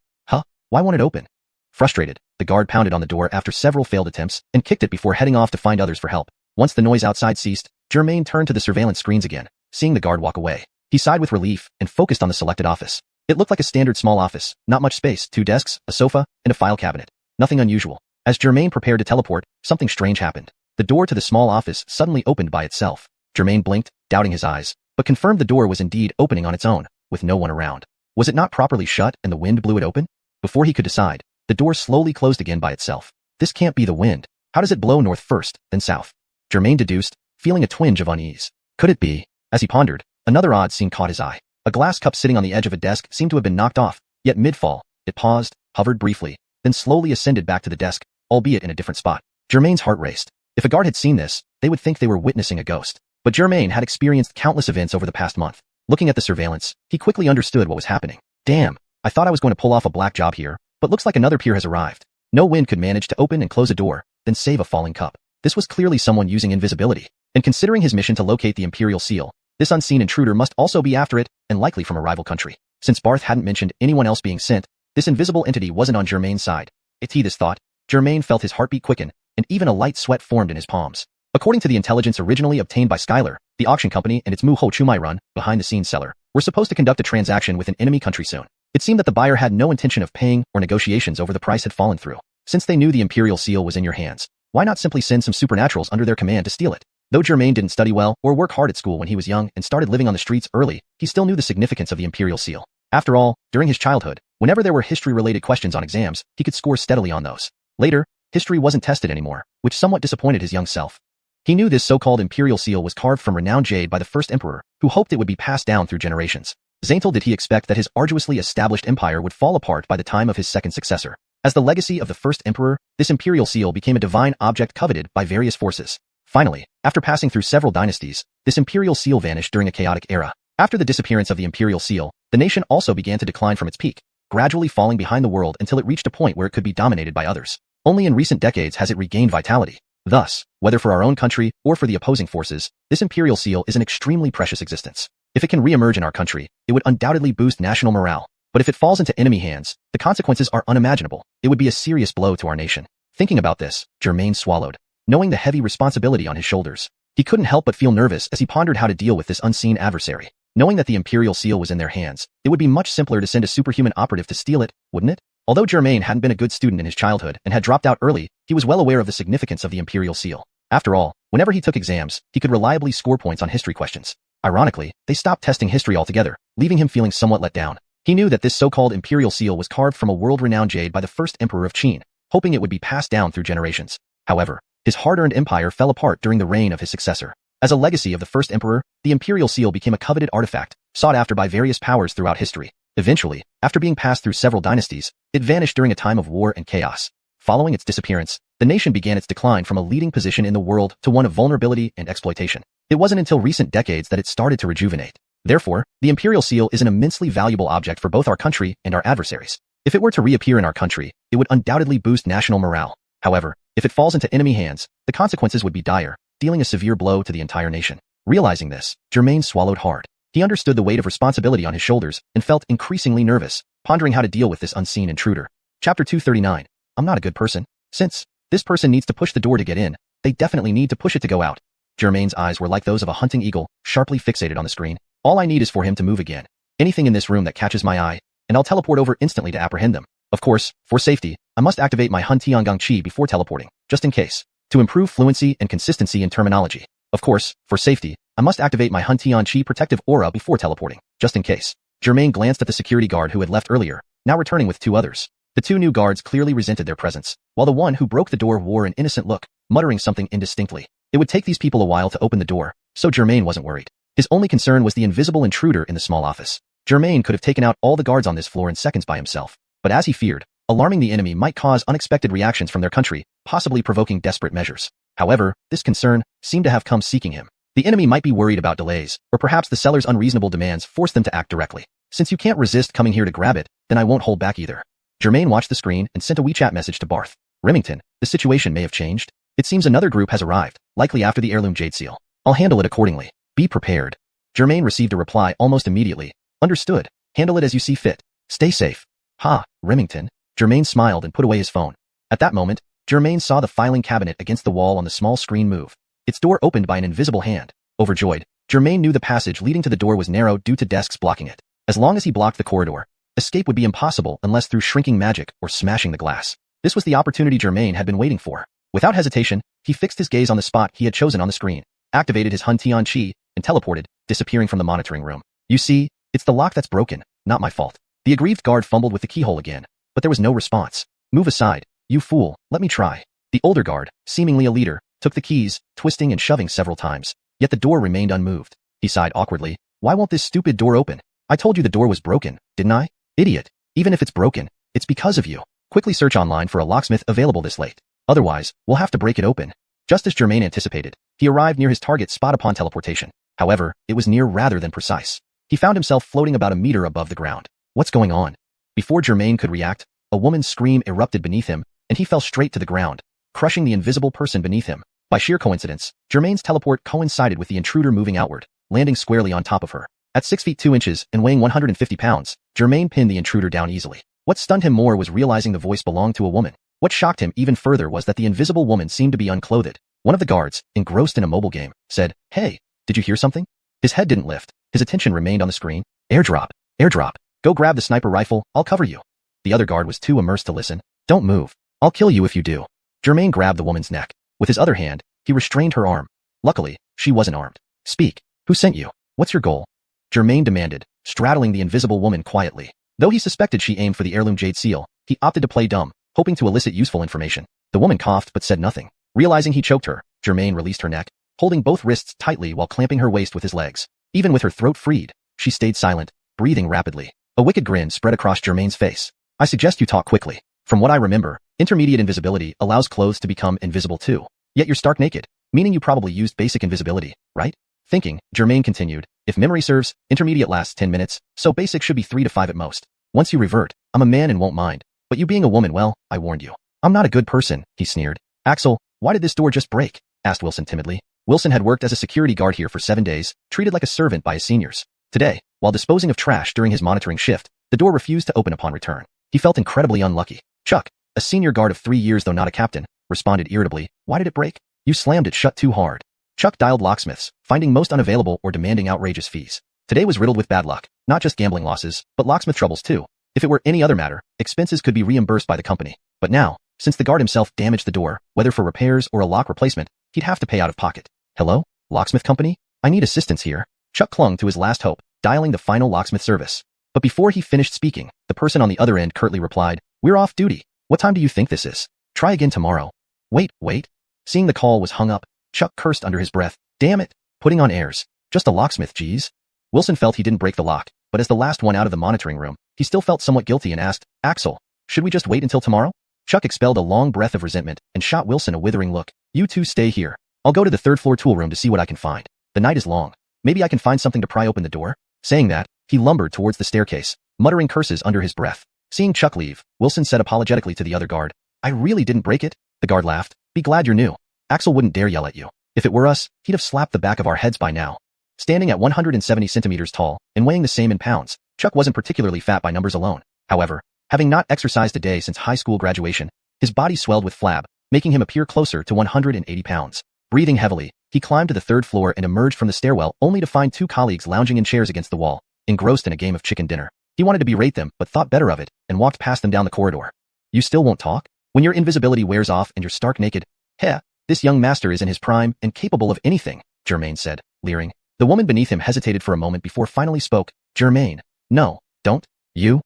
Why won't it open? Frustrated, the guard pounded on the door after several failed attempts and kicked it before heading off to find others for help. Once the noise outside ceased, Germain turned to the surveillance screens again, seeing the guard walk away. He sighed with relief and focused on the selected office. It looked like a standard small office, not much space, 2 desks, a sofa, and a file cabinet. Nothing unusual. As Germain prepared to teleport, something strange happened. The door to the small office suddenly opened by itself. Germain blinked, doubting his eyes, but confirmed the door was indeed opening on its own, with no one around. Was it not properly shut and the wind blew it open? Before he could decide, the door slowly closed again by itself. This can't be the wind. How does it blow north first, then south? Germain deduced, feeling a twinge of unease. Could it be? As he pondered, another odd scene caught his eye. A glass cup sitting on the edge of a desk seemed to have been knocked off, yet mid-fall, it paused, hovered briefly, then slowly ascended back to the desk, albeit in a different spot. Germain's heart raced. If a guard had seen this, they would think they were witnessing a ghost. But Germain had experienced countless events over the past month. Looking at the surveillance, he quickly understood what was happening. Damn, I thought I was going to pull off a black job here, but looks like another peer has arrived. No wind could manage to open and close a door, then save a falling cup. This was clearly someone using invisibility. And considering his mission to locate the Imperial Seal, this unseen intruder must also be after it, and likely from a rival country. Since Barth hadn't mentioned anyone else being sent, this invisible entity wasn't on Germain's side. This thought, Germain felt his heartbeat quicken, and even a light sweat formed in his palms. According to the intelligence originally obtained by Skylar, the auction company and its Mu Ho Chumai run, behind-the-scenes seller, were supposed to conduct a transaction with an enemy country soon. It seemed that the buyer had no intention of paying or negotiations over the price had fallen through. Since they knew the Imperial Seal was in your hands, why not simply send some supernaturals under their command to steal it? Though Germain didn't study well or work hard at school when he was young and started living on the streets early, he still knew the significance of the Imperial Seal. After all, during his childhood, whenever there were history-related questions on exams, he could score steadily on those. Later, history wasn't tested anymore, which somewhat disappointed his young self. He knew this so-called Imperial Seal was carved from renowned jade by the first emperor, who hoped it would be passed down through generations. Zaintel did he expect that his arduously established empire would fall apart by the time of his second successor. As the legacy of the first emperor, this Imperial Seal became a divine object coveted by various forces. Finally, after passing through several dynasties, this Imperial Seal vanished during a chaotic era. After the disappearance of the Imperial Seal, the nation also began to decline from its peak, gradually falling behind the world until it reached a point where it could be dominated by others. Only in recent decades has it regained vitality. Thus, whether for our own country or for the opposing forces, this Imperial Seal is an extremely precious existence. If it can re-emerge in our country, it would undoubtedly boost national morale. But if it falls into enemy hands, the consequences are unimaginable. It would be a serious blow to our nation. Thinking about this, Germain swallowed, knowing the heavy responsibility on his shoulders. He couldn't help but feel nervous as he pondered how to deal with this unseen adversary. Knowing that the Imperial Seal was in their hands, it would be much simpler to send a superhuman operative to steal it, wouldn't it? Although Germain hadn't been a good student in his childhood and had dropped out early, he was well aware of the significance of the Imperial Seal. After all, whenever he took exams, he could reliably score points on history questions. Ironically, they stopped testing history altogether, leaving him feeling somewhat let down. He knew that this so-called imperial seal was carved from a world-renowned jade by the first emperor of Qin, hoping it would be passed down through generations. However, his hard-earned empire fell apart during the reign of his successor. As a legacy of the first emperor, the imperial seal became a coveted artifact, sought after by various powers throughout history. Eventually, after being passed through several dynasties, it vanished during a time of war and chaos. Following its disappearance, the nation began its decline from a leading position in the world to one of vulnerability and exploitation. It wasn't until recent decades that it started to rejuvenate. Therefore, the imperial seal is an immensely valuable object for both our country and our adversaries. If it were to reappear in our country, it would undoubtedly boost national morale. However, if it falls into enemy hands, the consequences would be dire, dealing a severe blow to the entire nation. Realizing this, Germain swallowed hard. He understood the weight of responsibility on his shoulders and felt increasingly nervous, pondering how to deal with this unseen intruder. Chapter 239. I'm not a good person. Since this person needs to push the door to get in, they definitely need to push it to go out. Germain's eyes were like those of a hunting eagle, sharply fixated on the screen. All I need is for him to move again. Anything in this room that catches my eye, and I'll teleport over instantly to apprehend them. Of course, for safety, I must activate my Hun Tiangang Qi before teleporting, just in case. To improve fluency and consistency in terminology. Of course, for safety, I must activate my Hun Tian Qi protective aura before teleporting, just in case. Germain glanced at the security guard who had left earlier, now returning with 2 others. The 2 new guards clearly resented their presence, while the one who broke the door wore an innocent look, muttering something indistinctly. It would take these people a while to open the door, so Germain wasn't worried. His only concern was the invisible intruder in the small office. Germain could have taken out all the guards on this floor in seconds by himself, but as he feared, alarming the enemy might cause unexpected reactions from their country, possibly provoking desperate measures. However, this concern seemed to have come seeking him. The enemy might be worried about delays, or perhaps the seller's unreasonable demands forced them to act directly. Since you can't resist coming here to grab it, then I won't hold back either. Germain watched the screen and sent a WeChat message to Barth. Remington, the situation may have changed. It seems another group has arrived, likely after the heirloom jade seal. I'll handle it accordingly. Be prepared. Germain received a reply almost immediately. Understood. Handle it as you see fit. Stay safe. Ha, Remington. Germain smiled and put away his phone. At that moment, Germain saw the filing cabinet against the wall on the small screen move. Its door opened by an invisible hand. Overjoyed, Germain knew the passage leading to the door was narrow due to desks blocking it. As long as he blocked the corridor, escape would be impossible unless through shrinking magic or smashing the glass. This was the opportunity Germain had been waiting for. Without hesitation, he fixed his gaze on the spot he had chosen on the screen, activated his Hun Tian Qi, and teleported, disappearing from the monitoring room. You see, it's the lock that's broken, not my fault. The aggrieved guard fumbled with the keyhole again, but there was no response. Move aside, you fool, let me try. The older guard, seemingly a leader, took the keys, twisting and shoving several times, yet the door remained unmoved. He sighed awkwardly. Why won't this stupid door open? I told you the door was broken, didn't I? Idiot. Even if it's broken, it's because of you. Quickly search online for a locksmith available this late. Otherwise, we'll have to break it open. Just as Germain anticipated, he arrived near his target spot upon teleportation. However, it was near rather than precise. He found himself floating about a meter above the ground. What's going on? Before Germain could react, a woman's scream erupted beneath him, and he fell straight to the ground, crushing the invisible person beneath him. By sheer coincidence, Germain's teleport coincided with the intruder moving outward, landing squarely on top of her. At 6 feet 2 inches and weighing 150 pounds, Germain pinned the intruder down easily. What stunned him more was realizing the voice belonged to a woman. What shocked him even further was that the invisible woman seemed to be unclothed. One of the guards, engrossed in a mobile game, said, "Hey, did you hear something?" His head didn't lift. His attention remained on the screen. Airdrop. Airdrop. Go grab the sniper rifle, I'll cover you. The other guard was too immersed to listen. Don't move. I'll kill you if you do. Germain grabbed the woman's neck. With his other hand, he restrained her arm. Luckily, she wasn't armed. Speak. Who sent you? What's your goal? Germain demanded, straddling the invisible woman quietly. Though he suspected she aimed for the heirloom jade seal, he opted to play dumb, hoping to elicit useful information. The woman coughed but said nothing. Realizing he choked her, Germain released her neck, holding both wrists tightly while clamping her waist with his legs. Even with her throat freed, she stayed silent, breathing rapidly. A wicked grin spread across Germain's face. I suggest you talk quickly. From what I remember, intermediate invisibility allows clothes to become invisible too. Yet you're stark naked, meaning you probably used basic invisibility, right? Thinking, Germain continued, if memory serves, intermediate lasts 10 minutes, so basic should be 3 to 5 at most. Once you revert, I'm a man and won't mind. But you being a woman, well, I warned you. I'm not a good person, he sneered. Axel, why did this door just break? Asked Wilson timidly. Wilson had worked as a security guard here for 7 days, treated like a servant by his seniors. Today, while disposing of trash during his monitoring shift, the door refused to open upon return. He felt incredibly unlucky. Chuck, a senior guard of 3 years though not a captain, responded irritably, why did it break? You slammed it shut too hard. Chuck dialed locksmiths, finding most unavailable or demanding outrageous fees. Today was riddled with bad luck, not just gambling losses, but locksmith troubles too. If it were any other matter, expenses could be reimbursed by the company. But now, since the guard himself damaged the door, whether for repairs or a lock replacement, he'd have to pay out of pocket. Hello? Locksmith company? I need assistance here. Chuck clung to his last hope, dialing the final locksmith service. But before he finished speaking, the person on the other end curtly replied, "We're off duty. What time do you think this is? Try again tomorrow." Wait. Seeing the call was hung up, Chuck cursed under his breath. Damn it, putting on airs. Just a locksmith, geez. Wilson felt he didn't break the lock, but as the last one out of the monitoring room, he still felt somewhat guilty and asked, "Axel, should we just wait until tomorrow?" Chuck expelled a long breath of resentment and shot Wilson a withering look. "You two stay here. I'll go to the third floor tool room to see what I can find. The night is long. Maybe I can find something to pry open the door." Saying that, he lumbered towards the staircase, muttering curses under his breath. Seeing Chuck leave, Wilson said apologetically to the other guard, "I really didn't break it." The guard laughed. "Be glad you're new. Axel wouldn't dare yell at you. If it were us, he'd have slapped the back of our heads by now." Standing at 170 centimeters tall and weighing the same in pounds, Chuck wasn't particularly fat by numbers alone. However, having not exercised a day since high school graduation, his body swelled with flab, making him appear closer to 180 pounds. Breathing heavily, he climbed to the third floor and emerged from the stairwell only to find two colleagues lounging in chairs against the wall, engrossed in a game of chicken dinner. He wanted to berate them but thought better of it and walked past them down the corridor. "You still won't talk? When your invisibility wears off and you're stark naked? Heh, this young master is in his prime and capable of anything," Germain said, leering. The woman beneath him hesitated for a moment before finally spoke. "Germain, no, don't. You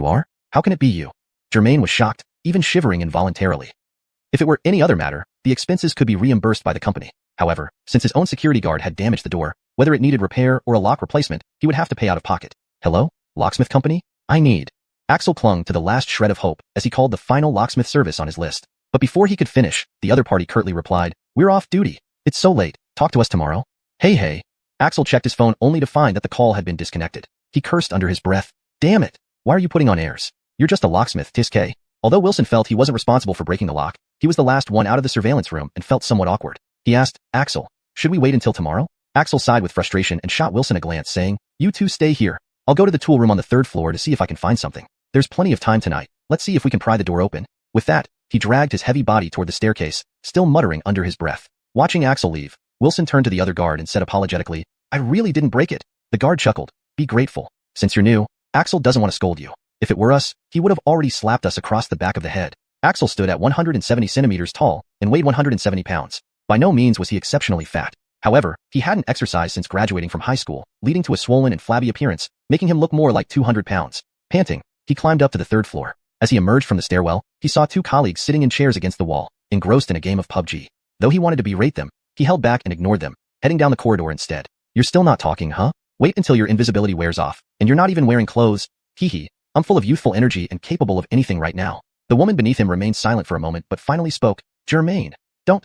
are? How can it be you?" Germain was shocked, even shivering involuntarily. If it were any other matter, the expenses could be reimbursed by the company. However, since his own security guard had damaged the door, whether it needed repair or a lock replacement, he would have to pay out of pocket. "Hello? Locksmith company? I need..." Axel clung to the last shred of hope as he called the final locksmith service on his list. But before he could finish, the other party curtly replied, "We're off duty. It's so late. Talk to us tomorrow." Hey. Axel checked his phone only to find that the call had been disconnected. He cursed under his breath. "Damn it. Why are you putting on airs? You're just a locksmith, Tiske." Although Wilson felt he wasn't responsible for breaking the lock, he was the last one out of the surveillance room and felt somewhat awkward. He asked, "Axel, should we wait until tomorrow?" Axel sighed with frustration and shot Wilson a glance, saying, "You two stay here. I'll go to the tool room on the third floor to see if I can find something. There's plenty of time tonight. Let's see if we can pry the door open." With that, he dragged his heavy body toward the staircase, still muttering under his breath. Watching Axel leave, Wilson turned to the other guard and said apologetically, "I really didn't break it." The guard chuckled. "Be grateful. Since you're new, Axel doesn't want to scold you. If it were us, he would have already slapped us across the back of the head." Axel stood at 170 centimeters tall and weighed 170 pounds. By no means was he exceptionally fat. However, he hadn't exercised since graduating from high school, leading to a swollen and flabby appearance, making him look more like 200 pounds. Panting, he climbed up to the third floor. As he emerged from the stairwell, he saw two colleagues sitting in chairs against the wall, engrossed in a game of PUBG. Though he wanted to berate them, he held back and ignored them, heading down the corridor instead. "You're still not talking, huh? Wait until your invisibility wears off, and you're not even wearing clothes. Hee. I'm full of youthful energy and capable of anything right now." The woman beneath him remained silent for a moment but finally spoke. "Germain, don't.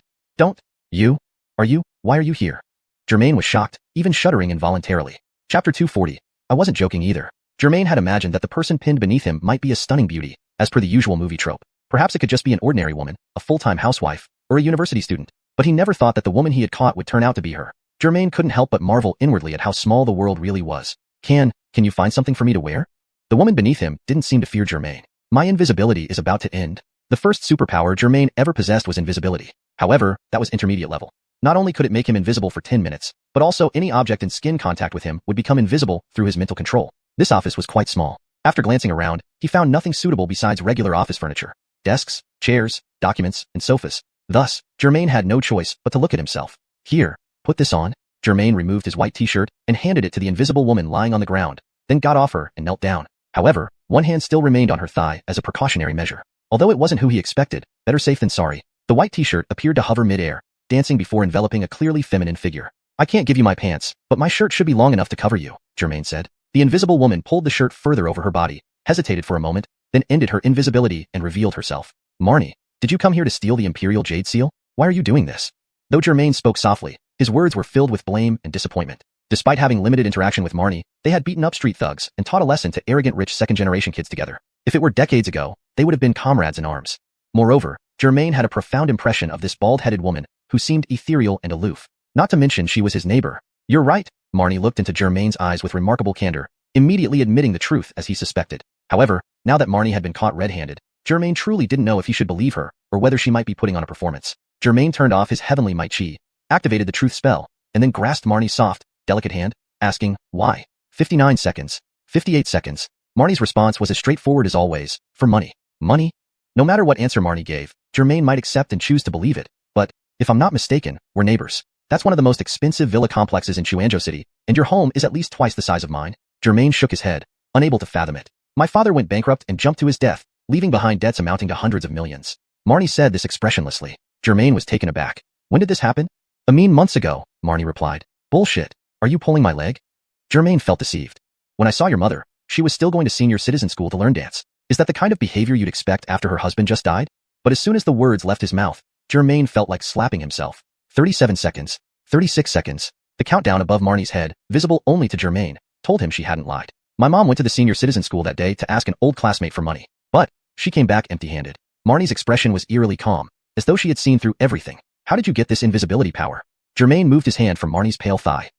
Why are you here?" Germain was shocked, even shuddering involuntarily. Chapter 240. I wasn't joking either. Germain had imagined that the person pinned beneath him might be a stunning beauty, as per the usual movie trope. Perhaps it could just be an ordinary woman, a full-time housewife, or a university student. But he never thought that the woman he had caught would turn out to be her. Germain couldn't help but marvel inwardly at how small the world really was. Can you find something for me to wear?" The woman beneath him didn't seem to fear Germain. "My invisibility is about to end." The first superpower Germain ever possessed was invisibility. However, that was intermediate level. Not only could it make him invisible for 10 minutes, but also any object in skin contact with him would become invisible through his mental control. This office was quite small. After glancing around, he found nothing suitable besides regular office furniture. Desks, chairs, documents, and sofas. Thus, Germain had no choice but to look at himself. "Here, put this on." Germain removed his white t-shirt and handed it to the invisible woman lying on the ground, then got off her and knelt down. However, one hand still remained on her thigh as a precautionary measure. Although it wasn't who he expected, better safe than sorry. The white t-shirt appeared to hover mid-air, dancing before enveloping a clearly feminine figure. "I can't give you my pants, but my shirt should be long enough to cover you," Germain said. The invisible woman pulled the shirt further over her body, hesitated for a moment, then ended her invisibility and revealed herself. "Marnie, did you come here to steal the Imperial Jade Seal? Why are you doing this?" Though Germain spoke softly, his words were filled with blame and disappointment. Despite having limited interaction with Marnie, they had beaten up street thugs and taught a lesson to arrogant rich second-generation kids together. If it were decades ago, they would have been comrades in arms. Moreover, Germain had a profound impression of this bald-headed woman, who seemed ethereal and aloof. Not to mention she was his neighbor. "You're right." Marnie looked into Germain's eyes with remarkable candor, immediately admitting the truth as he suspected. However, now that Marnie had been caught red-handed, Germain truly didn't know if he should believe her, or whether she might be putting on a performance. Germain turned off his heavenly Mai Chi, activated the truth spell, and then grasped Marnie's soft, delicate hand, asking, "Why?" 59 seconds. 58 seconds. Marnie's response was as straightforward as always. "For money." "Money?" No matter what answer Marnie gave, Germain might accept and choose to believe it. "But, if I'm not mistaken, we're neighbors. That's one of the most expensive villa complexes in Xuanhuan City, and your home is at least twice the size of mine." Germain shook his head. unable to fathom it. My father went bankrupt and jumped to his death, leaving behind debts amounting to hundreds of millions. Marnie said this expressionlessly. Germain was taken aback. When did this happen? A mean months ago, Marnie replied. Bullshit. Are you pulling my leg? Germain felt deceived. When I saw your mother, she was still going to senior citizen school to learn dance. Is that the kind of behavior you'd expect after her husband just died? But as soon as the words left his mouth, Germain felt like slapping himself. 37 seconds. 36 seconds. The countdown above Marnie's head, visible only to Germain, told him she hadn't lied. My mom went to the senior citizen school that day to ask an old classmate for money. But she came back empty-handed. Marnie's expression was eerily calm, as though she had seen through everything. How did you get this invisibility power? Germain moved his hand from Marnie's pale thigh.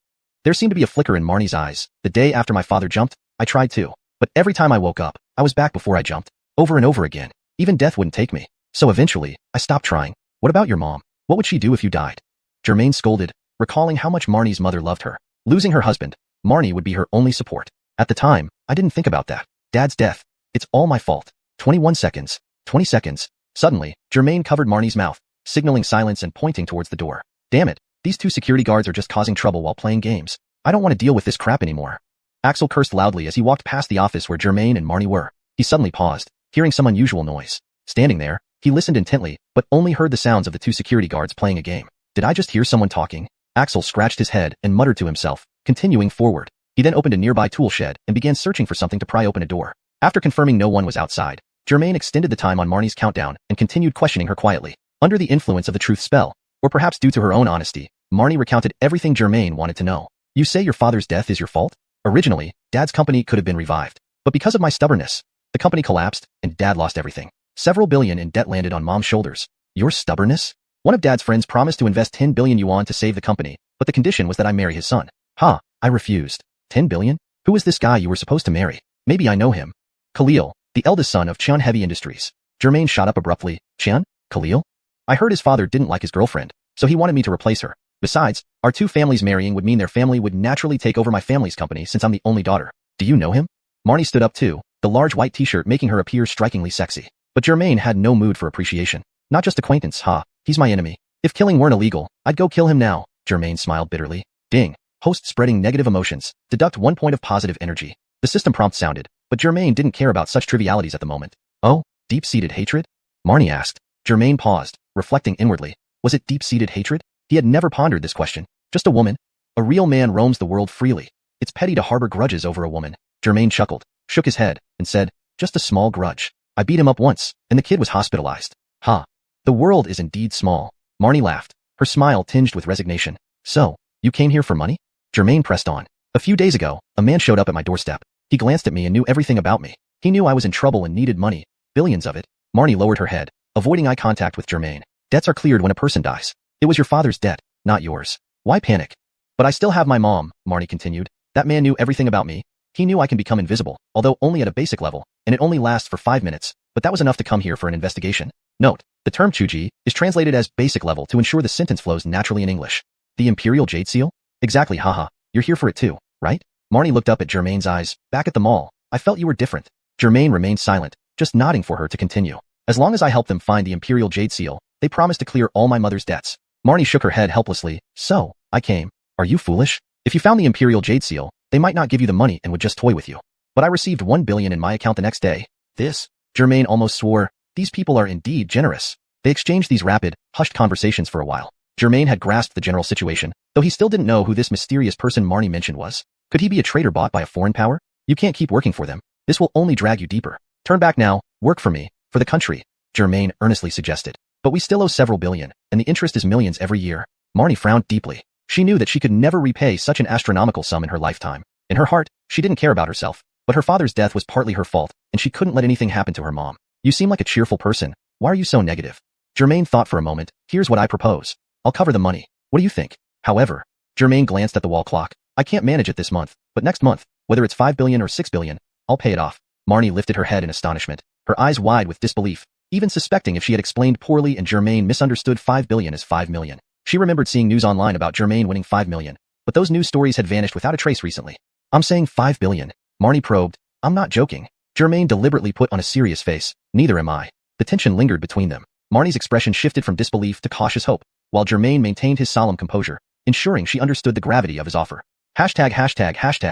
There seemed to be a flicker in Marnie's eyes. The day after my father jumped, I tried too. But every time I woke up, I was back before I jumped. Over and over again. Even death wouldn't take me. So eventually, I stopped trying. What about your mom? What would she do if you died? Germain scolded, recalling how much Marnie's mother loved her. Losing her husband, Marnie would be her only support. At the time, I didn't think about that. Dad's death. It's all my fault. 21 seconds. 20 seconds. Suddenly, Germain covered Marnie's mouth, signaling silence and pointing towards the door. Damn it. These two security guards are just causing trouble while playing games. I don't want to deal with this crap anymore. Axel cursed loudly as he walked past the office where Germain and Marnie were. He suddenly paused, hearing some unusual noise. Standing there, he listened intently, but only heard the sounds of the two security guards playing a game. Did I just hear someone talking? Axel scratched his head and muttered to himself, continuing forward. He then opened a nearby tool shed and began searching for something to pry open a door. After confirming no one was outside, Germain extended the time on Marnie's countdown and continued questioning her quietly. Under the influence of the truth spell, or perhaps due to her own honesty, Marnie recounted everything Germain wanted to know. You say your father's death is your fault? Originally, Dad's company could have been revived. But because of my stubbornness, the company collapsed and Dad lost everything. Several billion in debt landed on Mom's shoulders. Your stubbornness? One of Dad's friends promised to invest 10 billion yuan to save the company, but the condition was that I marry his son. I refused. 10 billion? Who is this guy you were supposed to marry? Maybe I know him. Khalil, the eldest son of Xiuxian Heavy Industries. Germain shot up abruptly. Xian? Khalil? I heard his father didn't like his girlfriend, so he wanted me to replace her. Besides, our two families marrying would mean their family would naturally take over my family's company since I'm the only daughter. Do you know him? Marnie stood up too, the large white t-shirt making her appear strikingly sexy. But Germain had no mood for appreciation. Not just acquaintance, he's my enemy. If killing weren't illegal, I'd go kill him now. Germain smiled bitterly. Ding. Host spreading negative emotions. Deduct 1 point of positive energy. The system prompt sounded, but Germain didn't care about such trivialities at the moment. Oh, deep-seated hatred? Marnie asked. Germain paused, reflecting inwardly. Was it deep-seated hatred? He had never pondered this question. Just a woman. A real man roams the world freely. It's petty to harbor grudges over a woman. Germain chuckled, shook his head, and said, just a small grudge. I beat him up once, and the kid was hospitalized. The world is indeed small. Marnie laughed, her smile tinged with resignation. So, you came here for money? Germain pressed on. A few days ago, a man showed up at my doorstep. He glanced at me and knew everything about me. He knew I was in trouble and needed money. Billions of it. Marnie lowered her head, avoiding eye contact with Germain. Debts are cleared when a person dies. It was your father's debt, not yours. Why panic? But I still have my mom, Marnie continued. That man knew everything about me. He knew I can become invisible, although only at a basic level, and it only lasts for 5 minutes, but that was enough to come here for an investigation. Note, the term chuji is translated as basic level to ensure the sentence flows naturally in English. The Imperial Jade Seal? Exactly, You're here for it too, right? Marnie looked up at Germain's eyes. Back at the mall, I felt you were different. Germain remained silent, just nodding for her to continue. As long as I help them find the Imperial Jade Seal, they promised to clear all my mother's debts. Marnie shook her head helplessly. So, I came. Are you foolish? If you found the Imperial Jade Seal, they might not give you the money and would just toy with you. But I received 1 billion in my account the next day. This? Germain almost swore. These people are indeed generous. They exchanged these rapid, hushed conversations for a while. Germain had grasped the general situation, though he still didn't know who this mysterious person Marnie mentioned was. Could he be a traitor bought by a foreign power? You can't keep working for them. This will only drag you deeper. Turn back now, work for me, for the country, Germain earnestly suggested. But we still owe several billion, and the interest is millions every year. Marnie frowned deeply. She knew that she could never repay such an astronomical sum in her lifetime. In her heart, she didn't care about herself, but her father's death was partly her fault, and she couldn't let anything happen to her mom. You seem like a cheerful person. Why are you so negative? Germain thought for a moment. Here's what I propose. I'll cover the money. What do you think? However, Germain glanced at the wall clock. I can't manage it this month, but next month, whether it's 5 billion or 6 billion, I'll pay it off. Marnie lifted her head in astonishment, her eyes wide with disbelief, even suspecting if she had explained poorly and Germain misunderstood 5 billion as 5 million. She remembered seeing news online about Germain winning 5 million, but those news stories had vanished without a trace recently. I'm saying 5 billion. Marnie probed. I'm not joking. Germain deliberately put on a serious face. Neither am I. The tension lingered between them. Marnie's expression shifted from disbelief to cautious hope, while Germain maintained his solemn composure, ensuring she understood the gravity of his offer. Hashtag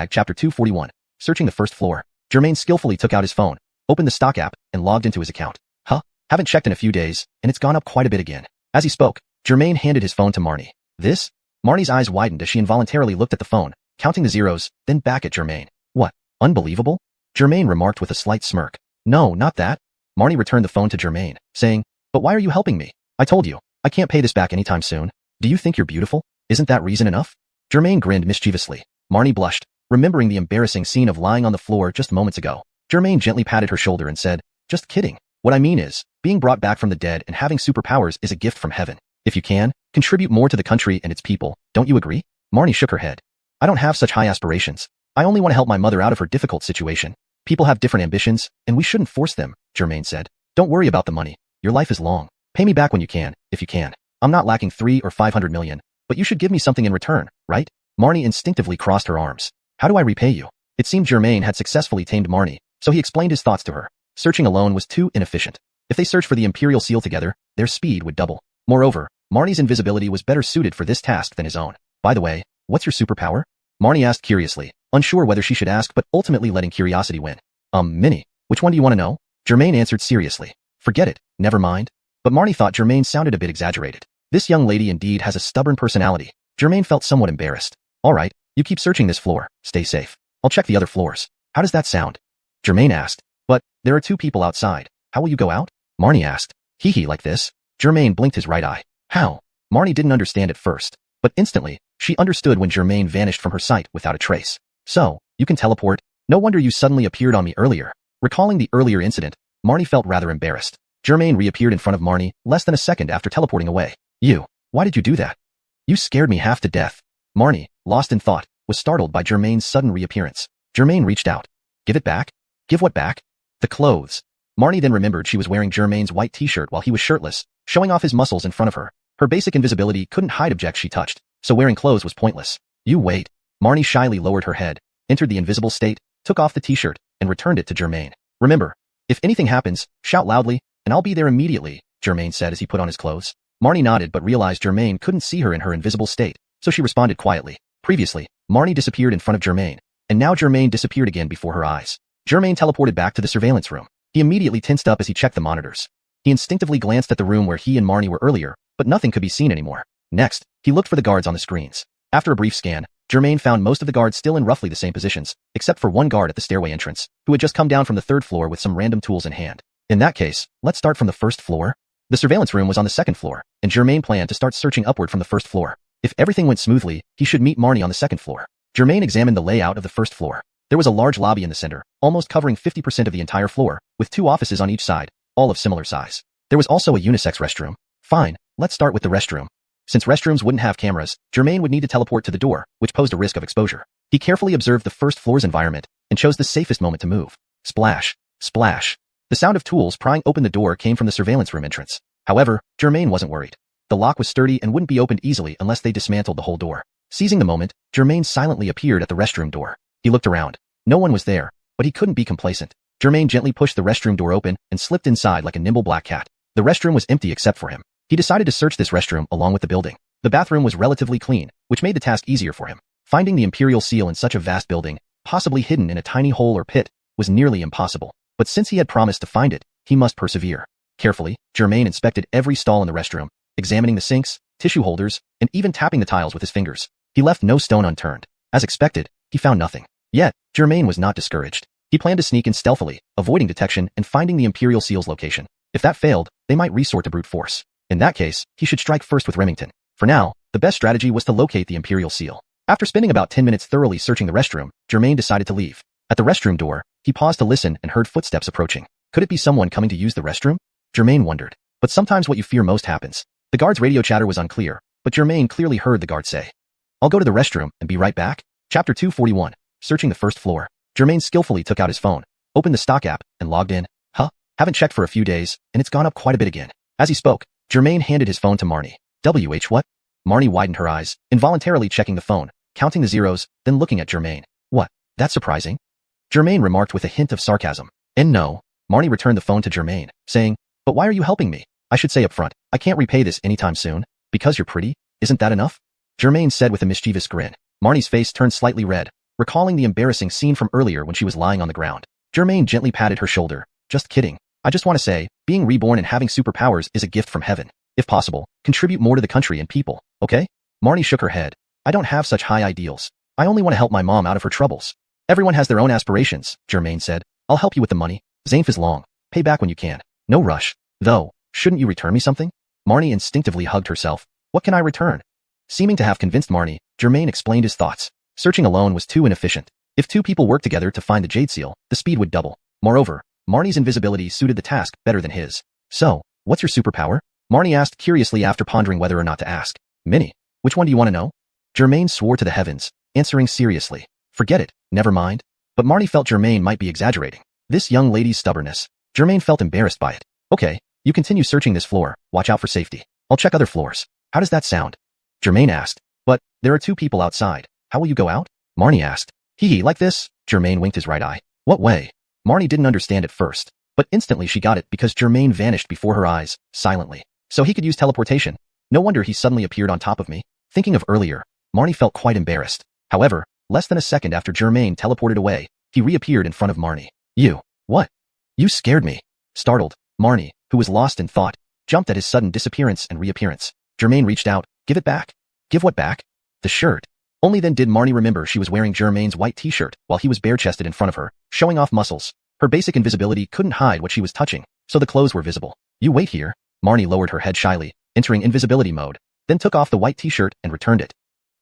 chapter 241. Searching the first floor. Germain skillfully took out his phone, opened the stock app, and logged into his account. Huh? Haven't checked in a few days, and it's gone up quite a bit again. As he spoke, Germain handed his phone to Marnie. This? Marnie's eyes widened as she involuntarily looked at the phone, counting the zeros, then back at Germain. What? Unbelievable? Germain remarked with a slight smirk. No, not that. Marnie returned the phone to Germain, saying, But why are you helping me? I told you, I can't pay this back anytime soon. Do you think you're beautiful? Isn't that reason enough? Germain grinned mischievously. Marnie blushed, remembering the embarrassing scene of lying on the floor just moments ago. Germain gently patted her shoulder and said, Just kidding. What I mean is, being brought back from the dead and having superpowers is a gift from heaven. If you can, contribute more to the country and its people, don't you agree? Marnie shook her head. I don't have such high aspirations. I only want to help my mother out of her difficult situation. People have different ambitions, and we shouldn't force them, Germain said. Don't worry about the money. Your life is long. Pay me back when you can, if you can. I'm not lacking 3 or 500 million, but you should give me something in return, right? Marnie instinctively crossed her arms. How do I repay you? It seemed Germain had successfully tamed Marnie, so he explained his thoughts to her. Searching alone was too inefficient. If they searched for the Imperial Seal together, their speed would double. Moreover, Marnie's invisibility was better suited for this task than his own. By the way, what's your superpower? Marnie asked curiously, unsure whether she should ask but ultimately letting curiosity win. Minnie, which one do you want to know? Germain answered seriously. Forget it, never mind. But Marnie thought Germain sounded a bit exaggerated. This young lady indeed has a stubborn personality. Germain felt somewhat embarrassed. All right, you keep searching this floor, stay safe. I'll check the other floors. How does that sound? Germain asked. But, there are 2 people outside. How will you go out? Marnie asked. Hee like this? Germain blinked his right eye. How? Marnie didn't understand at first, but instantly, she understood when Germain vanished from her sight without a trace. So, you can teleport? No wonder you suddenly appeared on me earlier. Recalling the earlier incident, Marnie felt rather embarrassed. Germain reappeared in front of Marnie less than a second after teleporting away. Why did you do that? You scared me half to death. Marnie, lost in thought, was startled by Germain's sudden reappearance. Germain reached out. Give it back? Give what back? The clothes. Marnie then remembered she was wearing Germain's white t-shirt while he was shirtless, showing off his muscles in front of her. Her basic invisibility couldn't hide objects she touched, so wearing clothes was pointless. You wait. Marnie shyly lowered her head, entered the invisible state, took off the t-shirt, and returned it to Germain. Remember, if anything happens, shout loudly, and I'll be there immediately, Germain said as he put on his clothes. Marnie nodded but realized Germain couldn't see her in her invisible state, so she responded quietly. Previously, Marnie disappeared in front of Germain, and now Germain disappeared again before her eyes. Germain teleported back to the surveillance room. He immediately tensed up as he checked the monitors. He instinctively glanced at the room where he and Marnie were earlier, but nothing could be seen anymore. Next, he looked for the guards on the screens. After a brief scan, Germain found most of the guards still in roughly the same positions, except for one guard at the stairway entrance, who had just come down from the 3rd floor with some random tools in hand. In that case, let's start from the 1st floor. The surveillance room was on the 2nd floor, and Germain planned to start searching upward from the 1st floor. If everything went smoothly, he should meet Marnie on the 2nd floor. Germain examined the layout of the 1st floor. There was a large lobby in the center, almost covering 50% of the entire floor, with 2 offices on each side, all of similar size. There was also a unisex restroom. Fine, let's start with the restroom. Since restrooms wouldn't have cameras, Germain would need to teleport to the door, which posed a risk of exposure. He carefully observed the 1st floor's environment, and chose the safest moment to move. Splash, splash. The sound of tools prying open the door came from the surveillance room entrance. However, Germain wasn't worried. The lock was sturdy and wouldn't be opened easily unless they dismantled the whole door. Seizing the moment, Germain silently appeared at the restroom door. He looked around. No one was there, but he couldn't be complacent. Germain gently pushed the restroom door open and slipped inside like a nimble black cat. The restroom was empty except for him. He decided to search this restroom along with the building. The bathroom was relatively clean, which made the task easier for him. Finding the Imperial Seal in such a vast building, possibly hidden in a tiny hole or pit, was nearly impossible. But since he had promised to find it, he must persevere. Carefully, Germain inspected every stall in the restroom, examining the sinks, tissue holders, and even tapping the tiles with his fingers. He left no stone unturned. As expected, he found nothing. Yet, Germain was not discouraged. He planned to sneak in stealthily, avoiding detection and finding the Imperial Seal's location. If that failed, they might resort to brute force. In that case, he should strike first with Remington. For now, the best strategy was to locate the Imperial Seal. After spending about 10 minutes thoroughly searching the restroom, Germain decided to leave. At the restroom door, he paused to listen and heard footsteps approaching. Could it be someone coming to use the restroom? Germain wondered. But sometimes what you fear most happens. The guard's radio chatter was unclear, but Germain clearly heard the guard say, I'll go to the restroom and be right back. Chapter 241. Searching the 1st floor. Germain skillfully took out his phone, opened the stock app, and logged in. Haven't checked for a few days, and it's gone up quite a bit again. As he spoke, Germain handed his phone to Marnie. What? Marnie widened her eyes, involuntarily checking the phone, counting the zeros, then looking at Germain. What? That's surprising. Germain remarked with a hint of sarcasm. And no. Marnie returned the phone to Germain, saying, But why are you helping me? I should say up front, I can't repay this anytime soon. Because you're pretty? Isn't that enough? Germain said with a mischievous grin. Marnie's face turned slightly red, recalling the embarrassing scene from earlier when she was lying on the ground. Germain gently patted her shoulder. Just kidding. I just want to say, being reborn and having superpowers is a gift from heaven. If possible, contribute more to the country and people, okay? Marnie shook her head. I don't have such high ideals. I only want to help my mom out of her troubles. Everyone has their own aspirations, Germain said. I'll help you with the money. Zanf is long. Pay back when you can. No rush. Though, shouldn't you return me something? Marnie instinctively hugged herself. What can I return? Seeming to have convinced Marnie, Germain explained his thoughts. Searching alone was too inefficient. If two people worked together to find the jade seal, the speed would double. Moreover, Marnie's invisibility suited the task better than his. So, what's your superpower? Marnie asked curiously after pondering whether or not to ask. Many. Which one do you want to know? Germain swore to the heavens, answering seriously. Forget it, never mind. But Marnie felt Germain might be exaggerating. This young lady's stubbornness. Germain felt embarrassed by it. Okay, you continue searching this floor, watch out for safety. I'll check other floors. How does that sound? Germain asked. But, there are two people outside. How will you go out? Marnie asked. Hee like this? Germain winked his right eye. What way? Marnie didn't understand at first, but instantly she got it because Germain vanished before her eyes, silently. So he could use teleportation. No wonder he suddenly appeared on top of me. Thinking of earlier, Marnie felt quite embarrassed. However, less than a second after Germain teleported away, he reappeared in front of Marnie. You. What? You scared me. Startled, Marnie, who was lost in thought, jumped at his sudden disappearance and reappearance. Germain reached out. Give it back. Give what back? The shirt. Only then did Marnie remember she was wearing Germain's white t-shirt while he was bare-chested in front of her, showing off muscles. Her basic invisibility couldn't hide what she was touching, so the clothes were visible. You wait here. Marnie lowered her head shyly, entering invisibility mode, then took off the white t-shirt and returned it.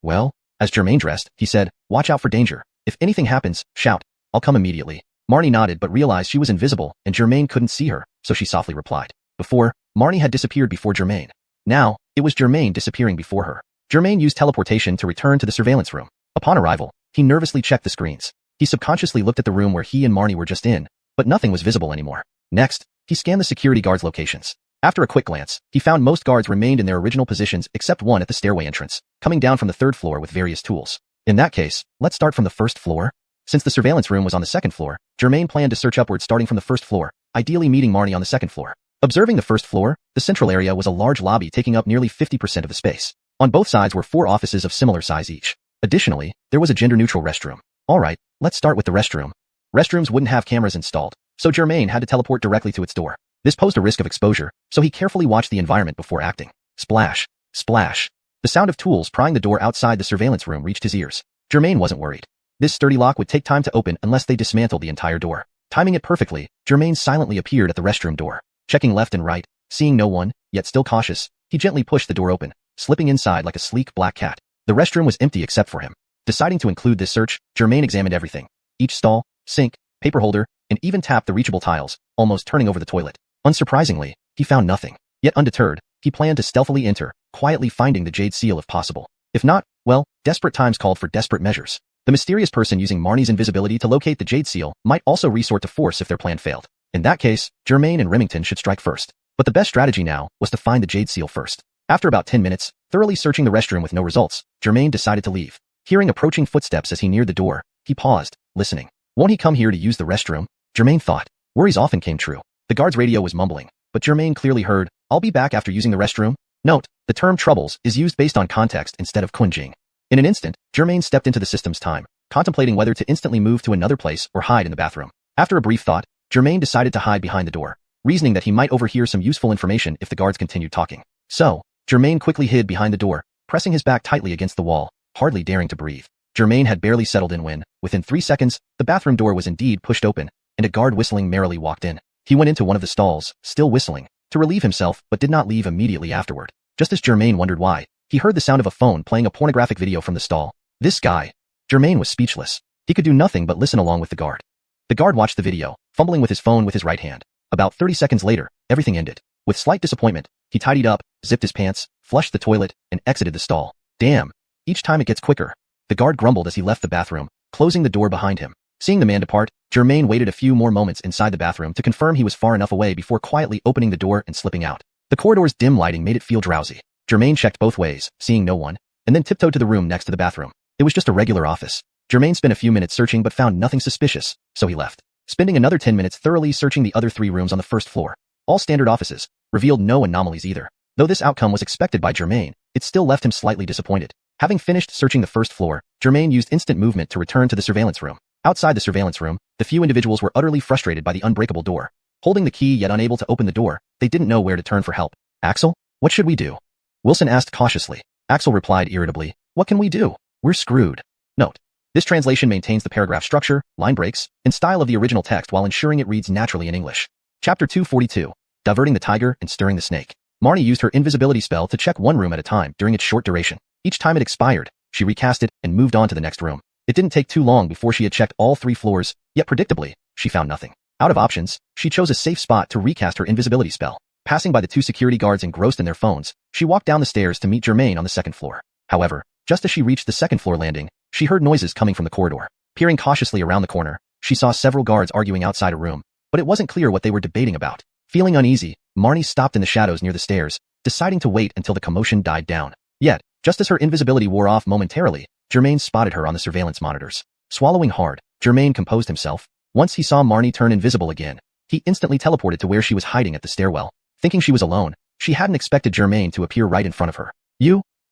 Well, as Germain dressed, he said, watch out for danger. If anything happens, shout. I'll come immediately. Marnie nodded but realized she was invisible and Germain couldn't see her, so she softly replied. Before, Marnie had disappeared before Germain. Now, it was Germain disappearing before her. Germain used teleportation to return to the surveillance room. Upon arrival, he nervously checked the screens. He subconsciously looked at the room where he and Marnie were just in, but nothing was visible anymore. Next, he scanned the security guards' locations. After a quick glance, he found most guards remained in their original positions except one at the stairway entrance, coming down from the third floor with various tools. In that case, let's start from the first floor. Since the surveillance room was on the second floor, Germain planned to search upward starting from the first floor, ideally meeting Marnie on the second floor. Observing the first floor, the central area was a large lobby taking up nearly 50% of the space. On both sides were 4 offices of similar size each. Additionally, there was a gender-neutral restroom. Alright, let's start with the restroom. Restrooms wouldn't have cameras installed, so Germain had to teleport directly to its door. This posed a risk of exposure, so he carefully watched the environment before acting. Splash. Splash. The sound of tools prying the door outside the surveillance room reached his ears. Germain wasn't worried. This sturdy lock would take time to open unless they dismantled the entire door. Timing it perfectly, Germain silently appeared at the restroom door. Checking left and right, seeing no one, yet still cautious, he gently pushed the door open, slipping inside like a sleek black cat. The restroom was empty except for him. Deciding to include this search, Germain examined everything. Each stall, sink, paper holder, and even tapped the reachable tiles, almost turning over the toilet. Unsurprisingly, he found nothing. Yet undeterred, he planned to stealthily enter, quietly finding the jade seal if possible. If not, well, desperate times called for desperate measures. The mysterious person using Marnie's invisibility to locate the jade seal might also resort to force if their plan failed. In that case, Germain and Remington should strike first. But the best strategy now was to find the jade seal first. After about 10 minutes, thoroughly searching the restroom with no results, Germain decided to leave. Hearing approaching footsteps as he neared the door, he paused, listening. Won't he come here to use the restroom? Germain thought. Worries often came true. The guard's radio was mumbling, but Germain clearly heard, I'll be back after using the restroom. Note, the term troubles is used based on context instead of kunjing. In an instant, Germain stepped into the system's time, contemplating whether to instantly move to another place or hide in the bathroom. After a brief thought, Germain decided to hide behind the door, reasoning that he might overhear some useful information if the guards continued talking. So, Germain quickly hid behind the door, pressing his back tightly against the wall, hardly daring to breathe. Germain had barely settled in when, within 3 seconds, the bathroom door was indeed pushed open, and a guard whistling merrily walked in. He went into one of the stalls, still whistling, to relieve himself but did not leave immediately afterward. Just as Germain wondered why, he heard the sound of a phone playing a pornographic video from the stall. This guy. Germain was speechless. He could do nothing but listen along with the guard. The guard watched the video, fumbling with his phone with his right hand. About 30 seconds later, everything ended. With slight disappointment, he tidied up, zipped his pants, flushed the toilet, and exited the stall. Damn. Each time it gets quicker. The guard grumbled as he left the bathroom, closing the door behind him. Seeing the man depart, Germain waited a few more moments inside the bathroom to confirm he was far enough away before quietly opening the door and slipping out. The corridor's dim lighting made it feel drowsy. Germain checked both ways, seeing no one, and then tiptoed to the room next to the bathroom. It was just a regular office. Germain spent a few minutes searching but found nothing suspicious, so he left. Spending another 10 minutes thoroughly searching the other 3 rooms on the first floor. All standard offices, revealed no anomalies either. Though this outcome was expected by Germain, it still left him slightly disappointed. Having finished searching the first floor, Germain used instant movement to return to the surveillance room. Outside the surveillance room, the few individuals were utterly frustrated by the unbreakable door. Holding the key yet unable to open the door, they didn't know where to turn for help. Axel, what should we do? Wilson asked cautiously. Axel replied irritably, what can we do? We're screwed. Note: this translation maintains the paragraph structure, line breaks, and style of the original text while ensuring it reads naturally in English. Chapter 242. Diverting the tiger and stirring the snake. Marnie used her invisibility spell to check one room at a time during its short duration. Each time it expired, she recast it and moved on to the next room. It didn't take too long before she had checked all 3 floors, yet predictably, she found nothing. Out of options, she chose a safe spot to recast her invisibility spell. Passing by the 2 security guards engrossed in their phones, she walked down the stairs to meet Germain on the 2nd floor. However, just as she reached the 2nd floor landing, she heard noises coming from the corridor. Peering cautiously around the corner, she saw several guards arguing outside a room, but it wasn't clear what they were debating about. Feeling uneasy, Marnie stopped in the shadows near the stairs, deciding to wait until the commotion died down. Yet, just as her invisibility wore off momentarily, Germain spotted her on the surveillance monitors. Swallowing hard, Germain composed himself. Once he saw Marnie turn invisible again, he instantly teleported to where she was hiding at the stairwell. Thinking she was alone, she hadn't expected Germain to appear right in front of her.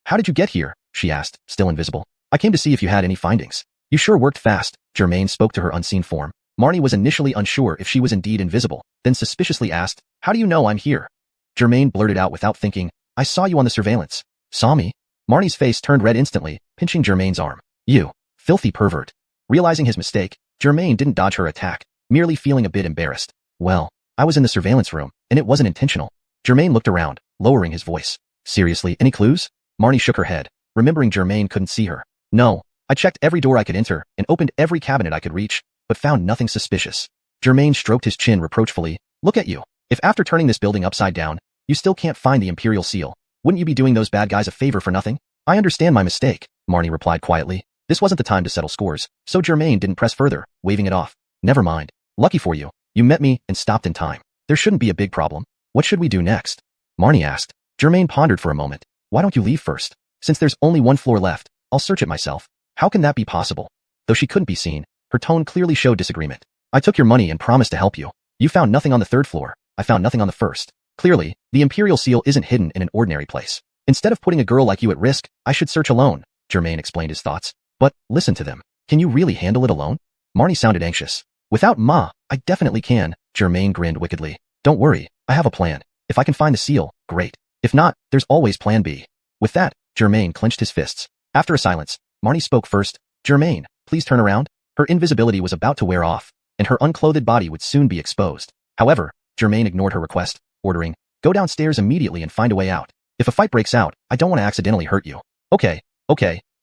How did you get here? She asked, still invisible. I came to see if you had any findings. You sure worked fast, Germain spoke to her unseen form. Marnie was initially unsure if she was indeed invisible, then suspiciously asked, how do you know I'm here? Germain blurted out without thinking, I saw you on the surveillance. Saw me? Marnie's face turned red instantly, pinching Germain's arm. You filthy pervert. Realizing his mistake, Germain didn't dodge her attack, merely feeling a bit embarrassed. Well, I was in the surveillance room, and it wasn't intentional. Germain looked around, lowering his voice. Seriously, any clues? Marnie shook her head, remembering Germain couldn't see her. No, I checked every door I could enter and opened every cabinet I could reach, but found nothing suspicious. Germain stroked his chin reproachfully. Look at you. If after turning this building upside down, you still can't find the Imperial seal, wouldn't you be doing those bad guys a favor for nothing? I understand my mistake, Marnie replied quietly. This wasn't the time to settle scores, so Germain didn't press further, waving it off. Never mind. Lucky for you, you met me and stopped in time. There shouldn't be a big problem. What should we do next? Marnie asked. Germain pondered for a moment. Why don't you leave first? Since there's only 1 floor left, I'll search it myself. How can that be possible? Though she couldn't be seen, her tone clearly showed disagreement. I took your money and promised to help you. You found nothing on the 3rd floor. I found nothing on the 1st. Clearly, the Imperial seal isn't hidden in an ordinary place. Instead of putting a girl like you at risk, I should search alone, Germain explained his thoughts. But, listen to them. Can you really handle it alone? Marnie sounded anxious. Without Ma, I definitely can, Germain grinned wickedly. Don't worry, I have a plan. If I can find the seal, great. If not, there's always plan B. With that, Germain clenched his fists. After a silence, Marnie spoke first. Germain, please turn around. Her invisibility was about to wear off, and her unclothed body would soon be exposed. However, Germain ignored her request, ordering, go downstairs immediately and find a way out. If a fight breaks out, I don't want to accidentally hurt you. Okay,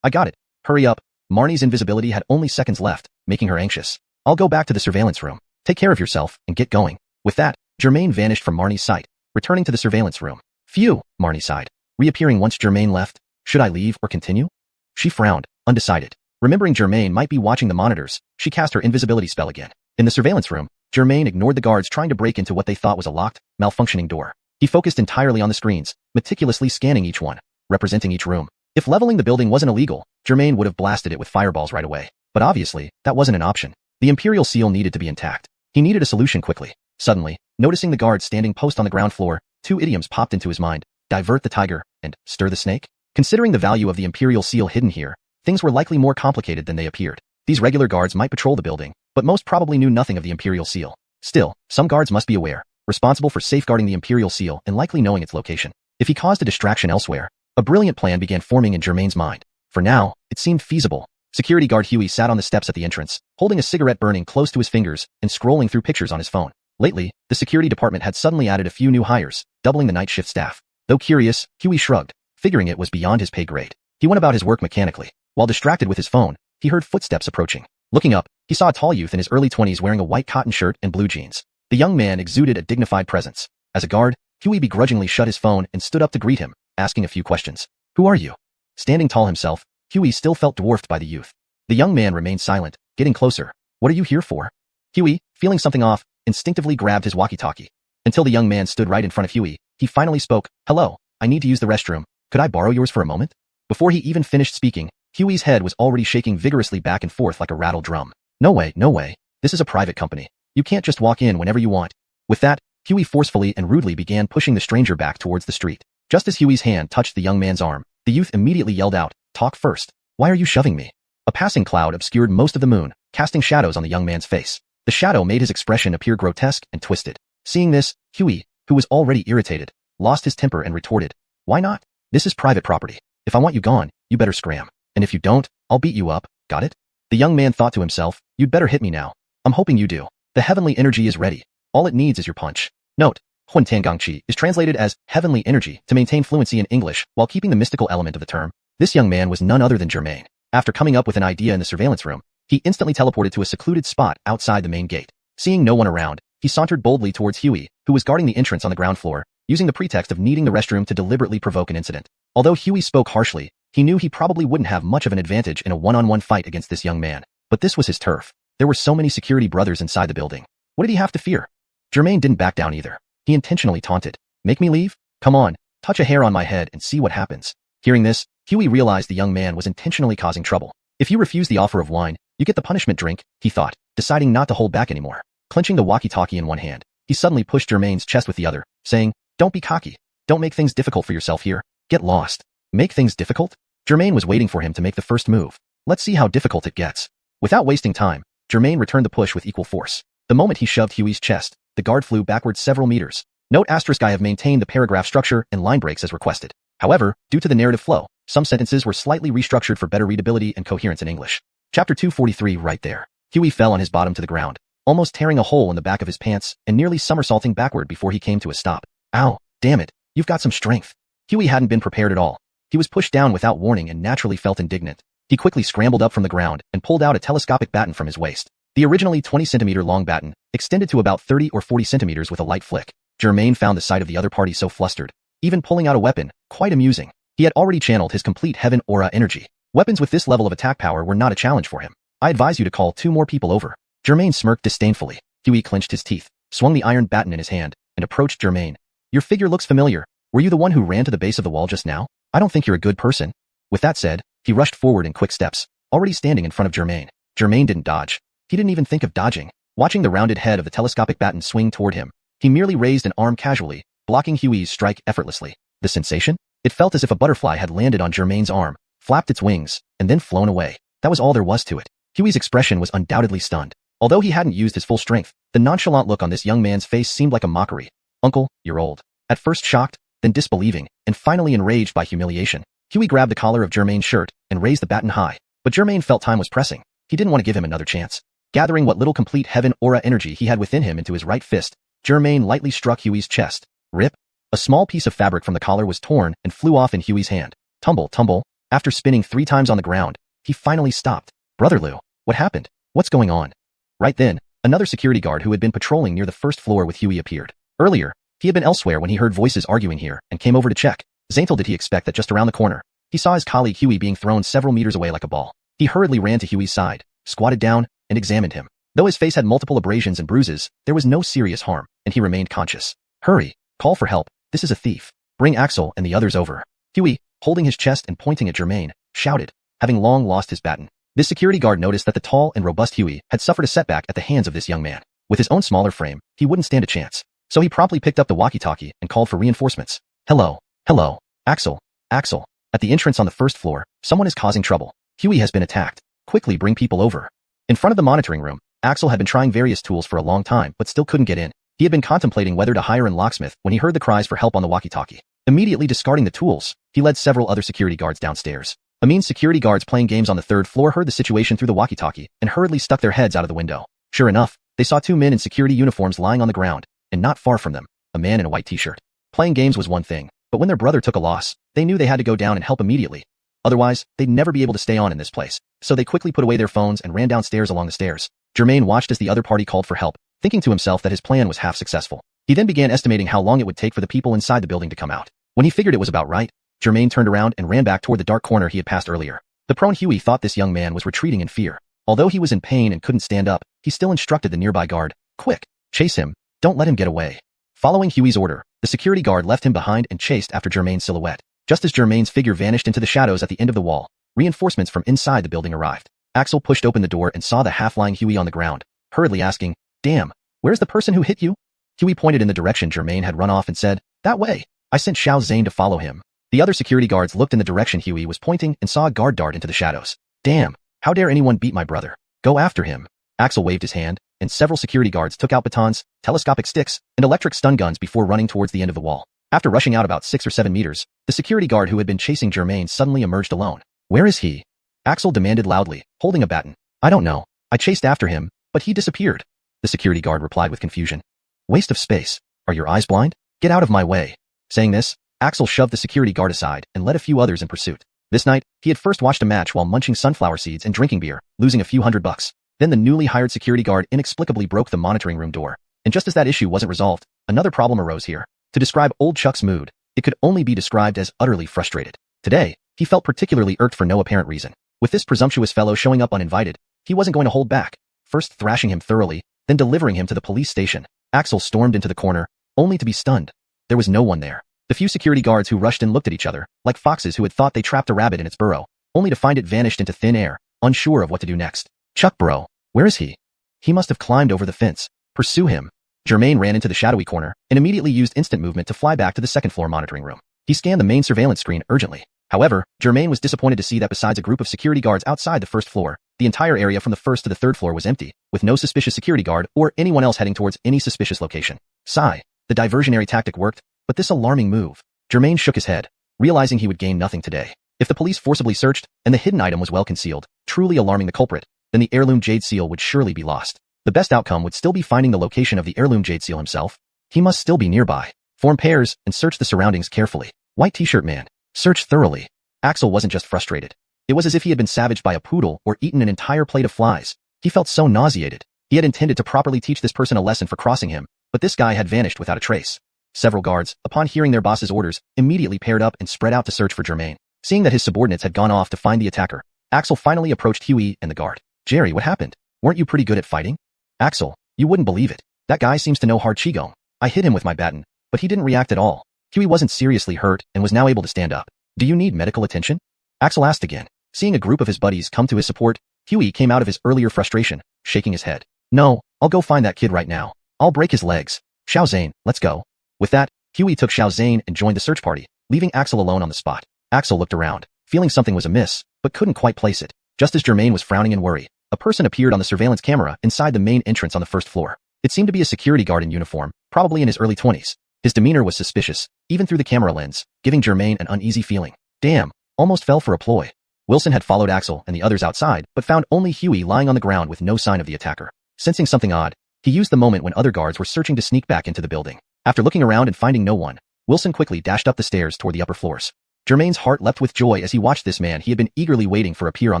I got it. Hurry up. Marnie's invisibility had only seconds left, making her anxious. I'll go back to the surveillance room. Take care of yourself and get going. With that, Germain vanished from Marnie's sight, returning to the surveillance room. Phew, Marnie sighed, reappearing once Germain left. Should I leave or continue? She frowned, undecided. Remembering Germain might be watching the monitors, she cast her invisibility spell again. In the surveillance room, Germain ignored the guards trying to break into what they thought was a locked, malfunctioning door. He focused entirely on the screens, meticulously scanning each one, representing each room. If leveling the building wasn't illegal, Germain would have blasted it with fireballs right away. But obviously, that wasn't an option. The Imperial seal needed to be intact. He needed a solution quickly. Suddenly, noticing the guards standing post on the ground floor, 2 idioms popped into his mind. Divert the tiger, and stir the snake. Considering the value of the Imperial seal hidden here, things were likely more complicated than they appeared. These regular guards might patrol the building, but most probably knew nothing of the Imperial seal. Still, some guards must be aware, responsible for safeguarding the Imperial seal and likely knowing its location. If he caused a distraction elsewhere, a brilliant plan began forming in Germain's mind. For now, it seemed feasible. Security guard Huey sat on the steps at the entrance, holding a cigarette burning close to his fingers and scrolling through pictures on his phone. Lately, the security department had suddenly added a few new hires, doubling the night shift staff. Though curious, Huey shrugged, figuring it was beyond his pay grade. He went about his work mechanically. While distracted with his phone, he heard footsteps approaching. Looking up, he saw a tall youth in his early 20s wearing a white cotton shirt and blue jeans. The young man exuded a dignified presence. As a guard, Huey begrudgingly shut his phone and stood up to greet him, asking a few questions. Who are you? Standing tall himself, Huey still felt dwarfed by the youth. The young man remained silent, getting closer. What are you here for? Huey, feeling something off, instinctively grabbed his walkie-talkie. Until the young man stood right in front of Huey, he finally spoke. Hello, I need to use the restroom. Could I borrow yours for a moment? Before he even finished speaking, Huey's head was already shaking vigorously back and forth like a rattled drum. No way, no way. This is a private company. You can't just walk in whenever you want. With that, Huey forcefully and rudely began pushing the stranger back towards the street. Just as Huey's hand touched the young man's arm, the youth immediately yelled out, talk first. Why are you shoving me? A passing cloud obscured most of the moon, casting shadows on the young man's face. The shadow made his expression appear grotesque and twisted. Seeing this, Huey, who was already irritated, lost his temper and retorted, "Why not? This is private property. If I want you gone, you better scram. And if you don't, I'll beat you up, got it?" The young man thought to himself, "You'd better hit me now. I'm hoping you do. The heavenly energy is ready. All it needs is your punch." Note, Hun Tangangqi is translated as heavenly energy to maintain fluency in English while keeping the mystical element of the term. This young man was none other than Germain. After coming up with an idea in the surveillance room, he instantly teleported to a secluded spot outside the main gate. Seeing no one around, he sauntered boldly towards Huey, who was guarding the entrance on the ground floor, using the pretext of needing the restroom to deliberately provoke an incident. Although Huey spoke harshly, he knew he probably wouldn't have much of an advantage in a one-on-one fight against this young man. But this was his turf. There were so many security brothers inside the building. What did he have to fear? Germain didn't back down either. He intentionally taunted. "Make me leave? Come on, touch a hair on my head and see what happens." Hearing this, Huey realized the young man was intentionally causing trouble. "If you refuse the offer of wine, you get the punishment drink," he thought, deciding not to hold back anymore. Clenching the walkie-talkie in one hand, he suddenly pushed Germain's chest with the other, saying, "Don't be cocky. Don't make things difficult for yourself here. Get lost." Make things difficult? Germain was waiting for him to make the first move. Let's see how difficult it gets. Without wasting time, Germain returned the push with equal force. The moment he shoved Huey's chest, the guard flew backwards several meters. Note *I have maintained the paragraph structure and line breaks as requested. However, due to the narrative flow, some sentences were slightly restructured for better readability and coherence in English. Chapter 243 right there. Huey fell on his bottom to the ground, almost tearing a hole in the back of his pants and nearly somersaulting backward before he came to a stop. "Ow, damn it, you've got some strength." Huey hadn't been prepared at all. He was pushed down without warning and naturally felt indignant. He quickly scrambled up from the ground and pulled out a telescopic baton from his waist. The originally 20-centimeter long baton extended to about 30 or 40 centimeters with a light flick. Germain found the sight of the other party so flustered. Even pulling out a weapon, quite amusing. He had already channeled his complete heaven aura energy. Weapons with this level of attack power were not a challenge for him. "I advise you to call 2 more people over." Germain smirked disdainfully. Huey clenched his teeth, swung the iron baton in his hand, and approached Germain. "Your figure looks familiar. Were you the one who ran to the base of the wall just now? I don't think you're a good person." With that said, he rushed forward in quick steps, already standing in front of Germain. Germain didn't dodge. He didn't even think of dodging. Watching the rounded head of the telescopic baton swing toward him, he merely raised an arm casually, blocking Huey's strike effortlessly. The sensation? It felt as if a butterfly had landed on Germain's arm, flapped its wings, and then flown away. That was all there was to it. Huey's expression was undoubtedly stunned. Although he hadn't used his full strength, the nonchalant look on this young man's face seemed like a mockery. "Uncle, you're old." At first shocked, then disbelieving, and finally enraged by humiliation, Huey grabbed the collar of Germain's shirt and raised the baton high. But Germain felt time was pressing. He didn't want to give him another chance. Gathering what little complete heaven aura energy he had within him into his right fist, Germain lightly struck Huey's chest. Rip! A small piece of fabric from the collar was torn and flew off in Huey's hand. Tumble, tumble. After spinning 3 times on the ground, he finally stopped. "Brother Liu, what happened? What's going on?" Right then, another security guard who had been patrolling near the first floor with Huey appeared. Earlier, he had been elsewhere when he heard voices arguing here and came over to check. Zaintel did he expect that just around the corner, he saw his colleague Huey being thrown several meters away like a ball. He hurriedly ran to Huey's side, squatted down, and examined him. Though his face had multiple abrasions and bruises, there was no serious harm, and he remained conscious. "Hurry, call for help. This is a thief. Bring Axel and the others over." Huey, holding his chest and pointing at Germain, shouted, having long lost his baton. This security guard noticed that the tall and robust Huey had suffered a setback at the hands of this young man. With his own smaller frame, he wouldn't stand a chance. So he promptly picked up the walkie-talkie and called for reinforcements. "Hello, hello, Axel, Axel. At the entrance on the first floor, someone is causing trouble. Huey has been attacked. Quickly bring people over." In front of the monitoring room, Axel had been trying various tools for a long time but still couldn't get in. He had been contemplating whether to hire a locksmith when he heard the cries for help on the walkie-talkie. Immediately discarding the tools, he led several other security guards downstairs. Security guards playing games on the 3rd floor heard the situation through the walkie-talkie and hurriedly stuck their heads out of the window. Sure enough, they saw 2 men in security uniforms lying on the ground, and not far from them, a man in a white t-shirt. Playing games was one thing, but when their brother took a loss, they knew they had to go down and help immediately. Otherwise, they'd never be able to stay on in this place. So they quickly put away their phones and ran downstairs along the stairs. Germain watched as the other party called for help, thinking to himself that his plan was half successful. He then began estimating how long it would take for the people inside the building to come out. When he figured it was about right, Germain turned around and ran back toward the dark corner he had passed earlier. The prone Huey thought this young man was retreating in fear. Although he was in pain and couldn't stand up, he still instructed the nearby guard, "Quick, chase him, don't let him get away." Following Huey's order, the security guard left him behind and chased after Germain's silhouette. Just as Germain's figure vanished into the shadows at the end of the wall, reinforcements from inside the building arrived. Axel pushed open the door and saw the half-lying Huey on the ground, hurriedly asking, "Damn, where's the person who hit you?" Huey pointed in the direction Germain had run off and said, "That way. I sent Xiao Zane to follow him." The other security guards looked in the direction Huey was pointing and saw a guard dart into the shadows. "Damn, how dare anyone beat my brother?" Go after him. Axel waved his hand, and several security guards took out batons, telescopic sticks, and electric stun guns before running towards the end of the wall. After rushing out about 6 or 7 meters, the security guard who had been chasing Germain suddenly emerged alone. Where is he? Axel demanded loudly, holding a baton. I don't know. I chased after him, but he disappeared. The security guard replied with confusion. Waste of space. Are your eyes blind? Get out of my way. Saying this, Axel shoved the security guard aside and led a few others in pursuit. This night, he had first watched a match while munching sunflower seeds and drinking beer, losing a few $100. Then the newly hired security guard inexplicably broke the monitoring room door. And just as that issue wasn't resolved, another problem arose here. To describe old Chuck's mood, it could only be described as utterly frustrated. Today, he felt particularly irked for no apparent reason. With this presumptuous fellow showing up uninvited, he wasn't going to hold back, first thrashing him thoroughly, then delivering him to the police station. Axel stormed into the corner, only to be stunned. There was no one there. The few security guards who rushed in looked at each other, like foxes who had thought they trapped a rabbit in its burrow, only to find it vanished into thin air, unsure of what to do next. Chuck bro, where is he? He must have climbed over the fence. Pursue him. Germain ran into the shadowy corner and immediately used instant movement to fly back to the second-floor monitoring room. He scanned the main surveillance screen urgently. However, Germain was disappointed to see that besides a group of security guards outside the first floor, the entire area from the first to the third floor was empty, with no suspicious security guard or anyone else heading towards any suspicious location. Sigh. The diversionary tactic worked, but this alarming move. Germain shook his head, realizing he would gain nothing today. If the police forcibly searched, and the hidden item was well concealed, truly alarming the culprit, then the heirloom jade seal would surely be lost. The best outcome would still be finding the location of the heirloom jade seal himself. He must still be nearby. Form pairs and search the surroundings carefully. White t-shirt man. Search thoroughly. Axel wasn't just frustrated. It was as if he had been savaged by a poodle or eaten an entire plate of flies. He felt so nauseated. He had intended to properly teach this person a lesson for crossing him, but this guy had vanished without a trace. Several guards, upon hearing their boss's orders, immediately paired up and spread out to search for Germain. Seeing that his subordinates had gone off to find the attacker, Axel finally approached Huey and the guard. Jerry, what happened? Weren't you pretty good at fighting? Axel, you wouldn't believe it. That guy seems to know hard qigong. I hit him with my baton, but he didn't react at all. Huey wasn't seriously hurt and was now able to stand up. Do you need medical attention? Axel asked again. Seeing a group of his buddies come to his support, Huey came out of his earlier frustration, shaking his head. No, I'll go find that kid right now. I'll break his legs. Xiao Zane, let's go. With that, Huey took Xiao Zane and joined the search party, leaving Axel alone on the spot. Axel looked around, feeling something was amiss, but couldn't quite place it. Just as Germain was frowning in worry, a person appeared on the surveillance camera inside the main entrance on the first floor. It seemed to be a security guard in uniform, probably in his early 20s. His demeanor was suspicious, even through the camera lens, giving Germain an uneasy feeling. Damn, almost fell for a ploy. Wilson had followed Axel and the others outside, but found only Huey lying on the ground with no sign of the attacker. Sensing something odd, he used the moment when other guards were searching to sneak back into the building. After looking around and finding no one, Wilson quickly dashed up the stairs toward the upper floors. Germain's heart leapt with joy as he watched this man he had been eagerly waiting for appear on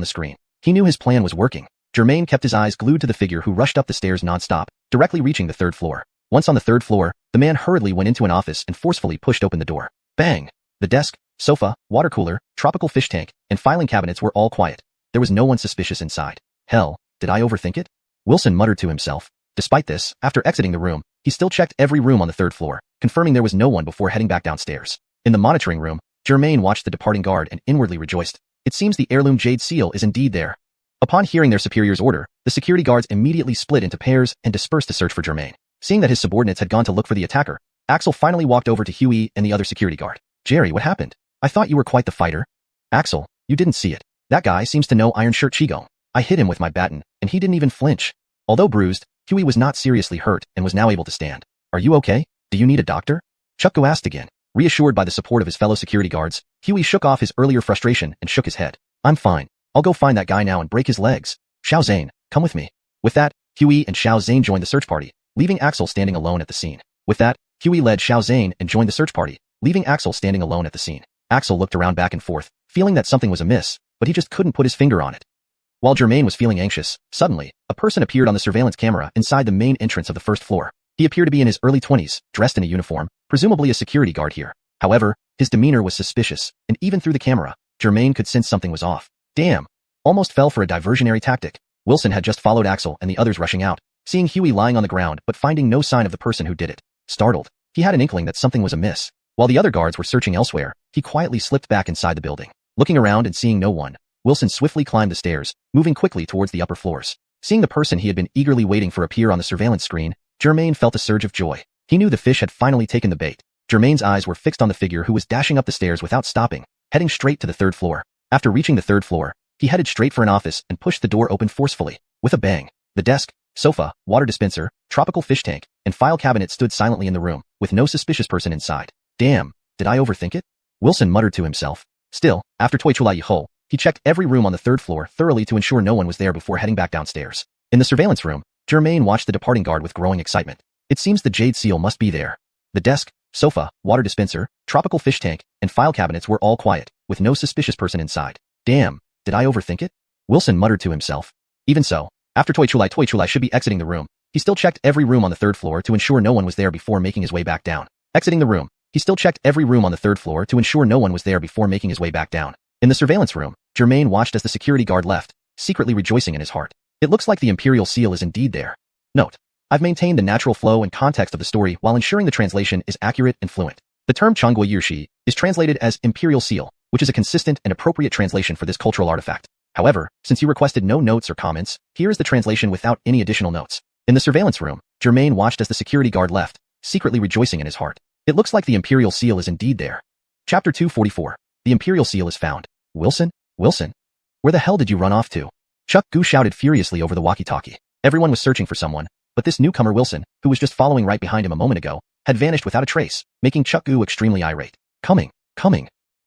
the screen. He knew his plan was working. Germain kept his eyes glued to the figure who rushed up the stairs non-stop, directly reaching the third floor. Once on the third floor, the man hurriedly went into an office and forcefully pushed open the door. Bang! The desk, sofa, water cooler, tropical fish tank, and filing cabinets were all quiet. There was no one suspicious inside. Hell, did I overthink it? Wilson muttered to himself. Despite this, after exiting the room, he still checked every room on the third floor, confirming there was no one before heading back downstairs. In the monitoring room, Germain watched the departing guard and inwardly rejoiced. It seems the heirloom jade seal is indeed there. Upon hearing their superior's order, the security guards immediately split into pairs and dispersed to search for Germain. Seeing that his subordinates had gone to look for the attacker, Axel finally walked over to Huey and the other security guard. Jerry, what happened? I thought you were quite the fighter. Axel, you didn't see it. That guy seems to know iron shirt qigong. I hit him with my baton, and he didn't even flinch. Although bruised, Huey was not seriously hurt and was now able to stand. Are you okay? Do you need a doctor? Chucko asked again. Reassured by the support of his fellow security guards, Huey shook off his earlier frustration and shook his head. I'm fine. I'll go find that guy now and break his legs. Xiao Zane, come with me. With that, Huey and Xiao Zane joined the search party, leaving Axel standing alone at the scene. With that, Huey led Xiao Zane and joined the search party, leaving Axel standing alone at the scene. Axel looked around back and forth, feeling that something was amiss, but he just couldn't put his finger on it. While Germain was feeling anxious, suddenly, a person appeared on the surveillance camera inside the main entrance of the first floor. He appeared to be in his early 20s, dressed in a uniform, presumably a security guard here. However, his demeanor was suspicious, and even through the camera, Germain could sense something was off. Damn! Almost fell for a diversionary tactic. Wilson had just followed Axel and the others rushing out, seeing Huey lying on the ground but finding no sign of the person who did it. Startled, he had an inkling that something was amiss. While the other guards were searching elsewhere, he quietly slipped back inside the building. Looking around and seeing no one, Wilson swiftly climbed the stairs, moving quickly towards the upper floors. Seeing the person he had been eagerly waiting for appear on the surveillance screen, Germain felt a surge of joy. He knew the fish had finally taken the bait. Germain's eyes were fixed on the figure who was dashing up the stairs without stopping, heading straight to the third floor. After reaching the third floor, he headed straight for an office and pushed the door open forcefully. With a bang, the desk, sofa, water dispenser, tropical fish tank, and file cabinet stood silently in the room, with no suspicious person inside. Damn, did I overthink it? Wilson muttered to himself. Still, after Toi Chulai Ho, he checked every room on the third floor thoroughly to ensure no one was there before heading back downstairs. In the surveillance room, Germain watched the departing guard with growing excitement. It seems the jade seal must be there. The desk, sofa, water dispenser, tropical fish tank, and file cabinets were all quiet, with no suspicious person inside. Damn, did I overthink it? Wilson muttered to himself. Even so, after Toi Chulai should be exiting the room, he still checked every room on the third floor to ensure no one was there before making his way back down. Exiting the room, he still checked every room on the third floor to ensure no one was there before making his way back down. In the surveillance room, Germain watched as the security guard left, secretly rejoicing in his heart. It looks like the Imperial Seal is indeed there. Note: I've maintained the natural flow and context of the story while ensuring the translation is accurate and fluent. The term Changguo Yirshi is translated as Imperial Seal, which is a consistent and appropriate translation for this cultural artifact. However, since you requested no notes or comments, here is the translation without any additional notes. In the surveillance room, Germain watched as the security guard left, secretly rejoicing in his heart. It looks like the Imperial Seal is indeed there. Chapter 244. The Imperial Seal is found. Wilson? Wilson? Where the hell did you run off to? Chuck Gu shouted furiously over the walkie-talkie. Everyone was searching for someone, but this newcomer Wilson, who was just following right behind him a moment ago, had vanished without a trace, making Chuck Gu extremely irate. Coming.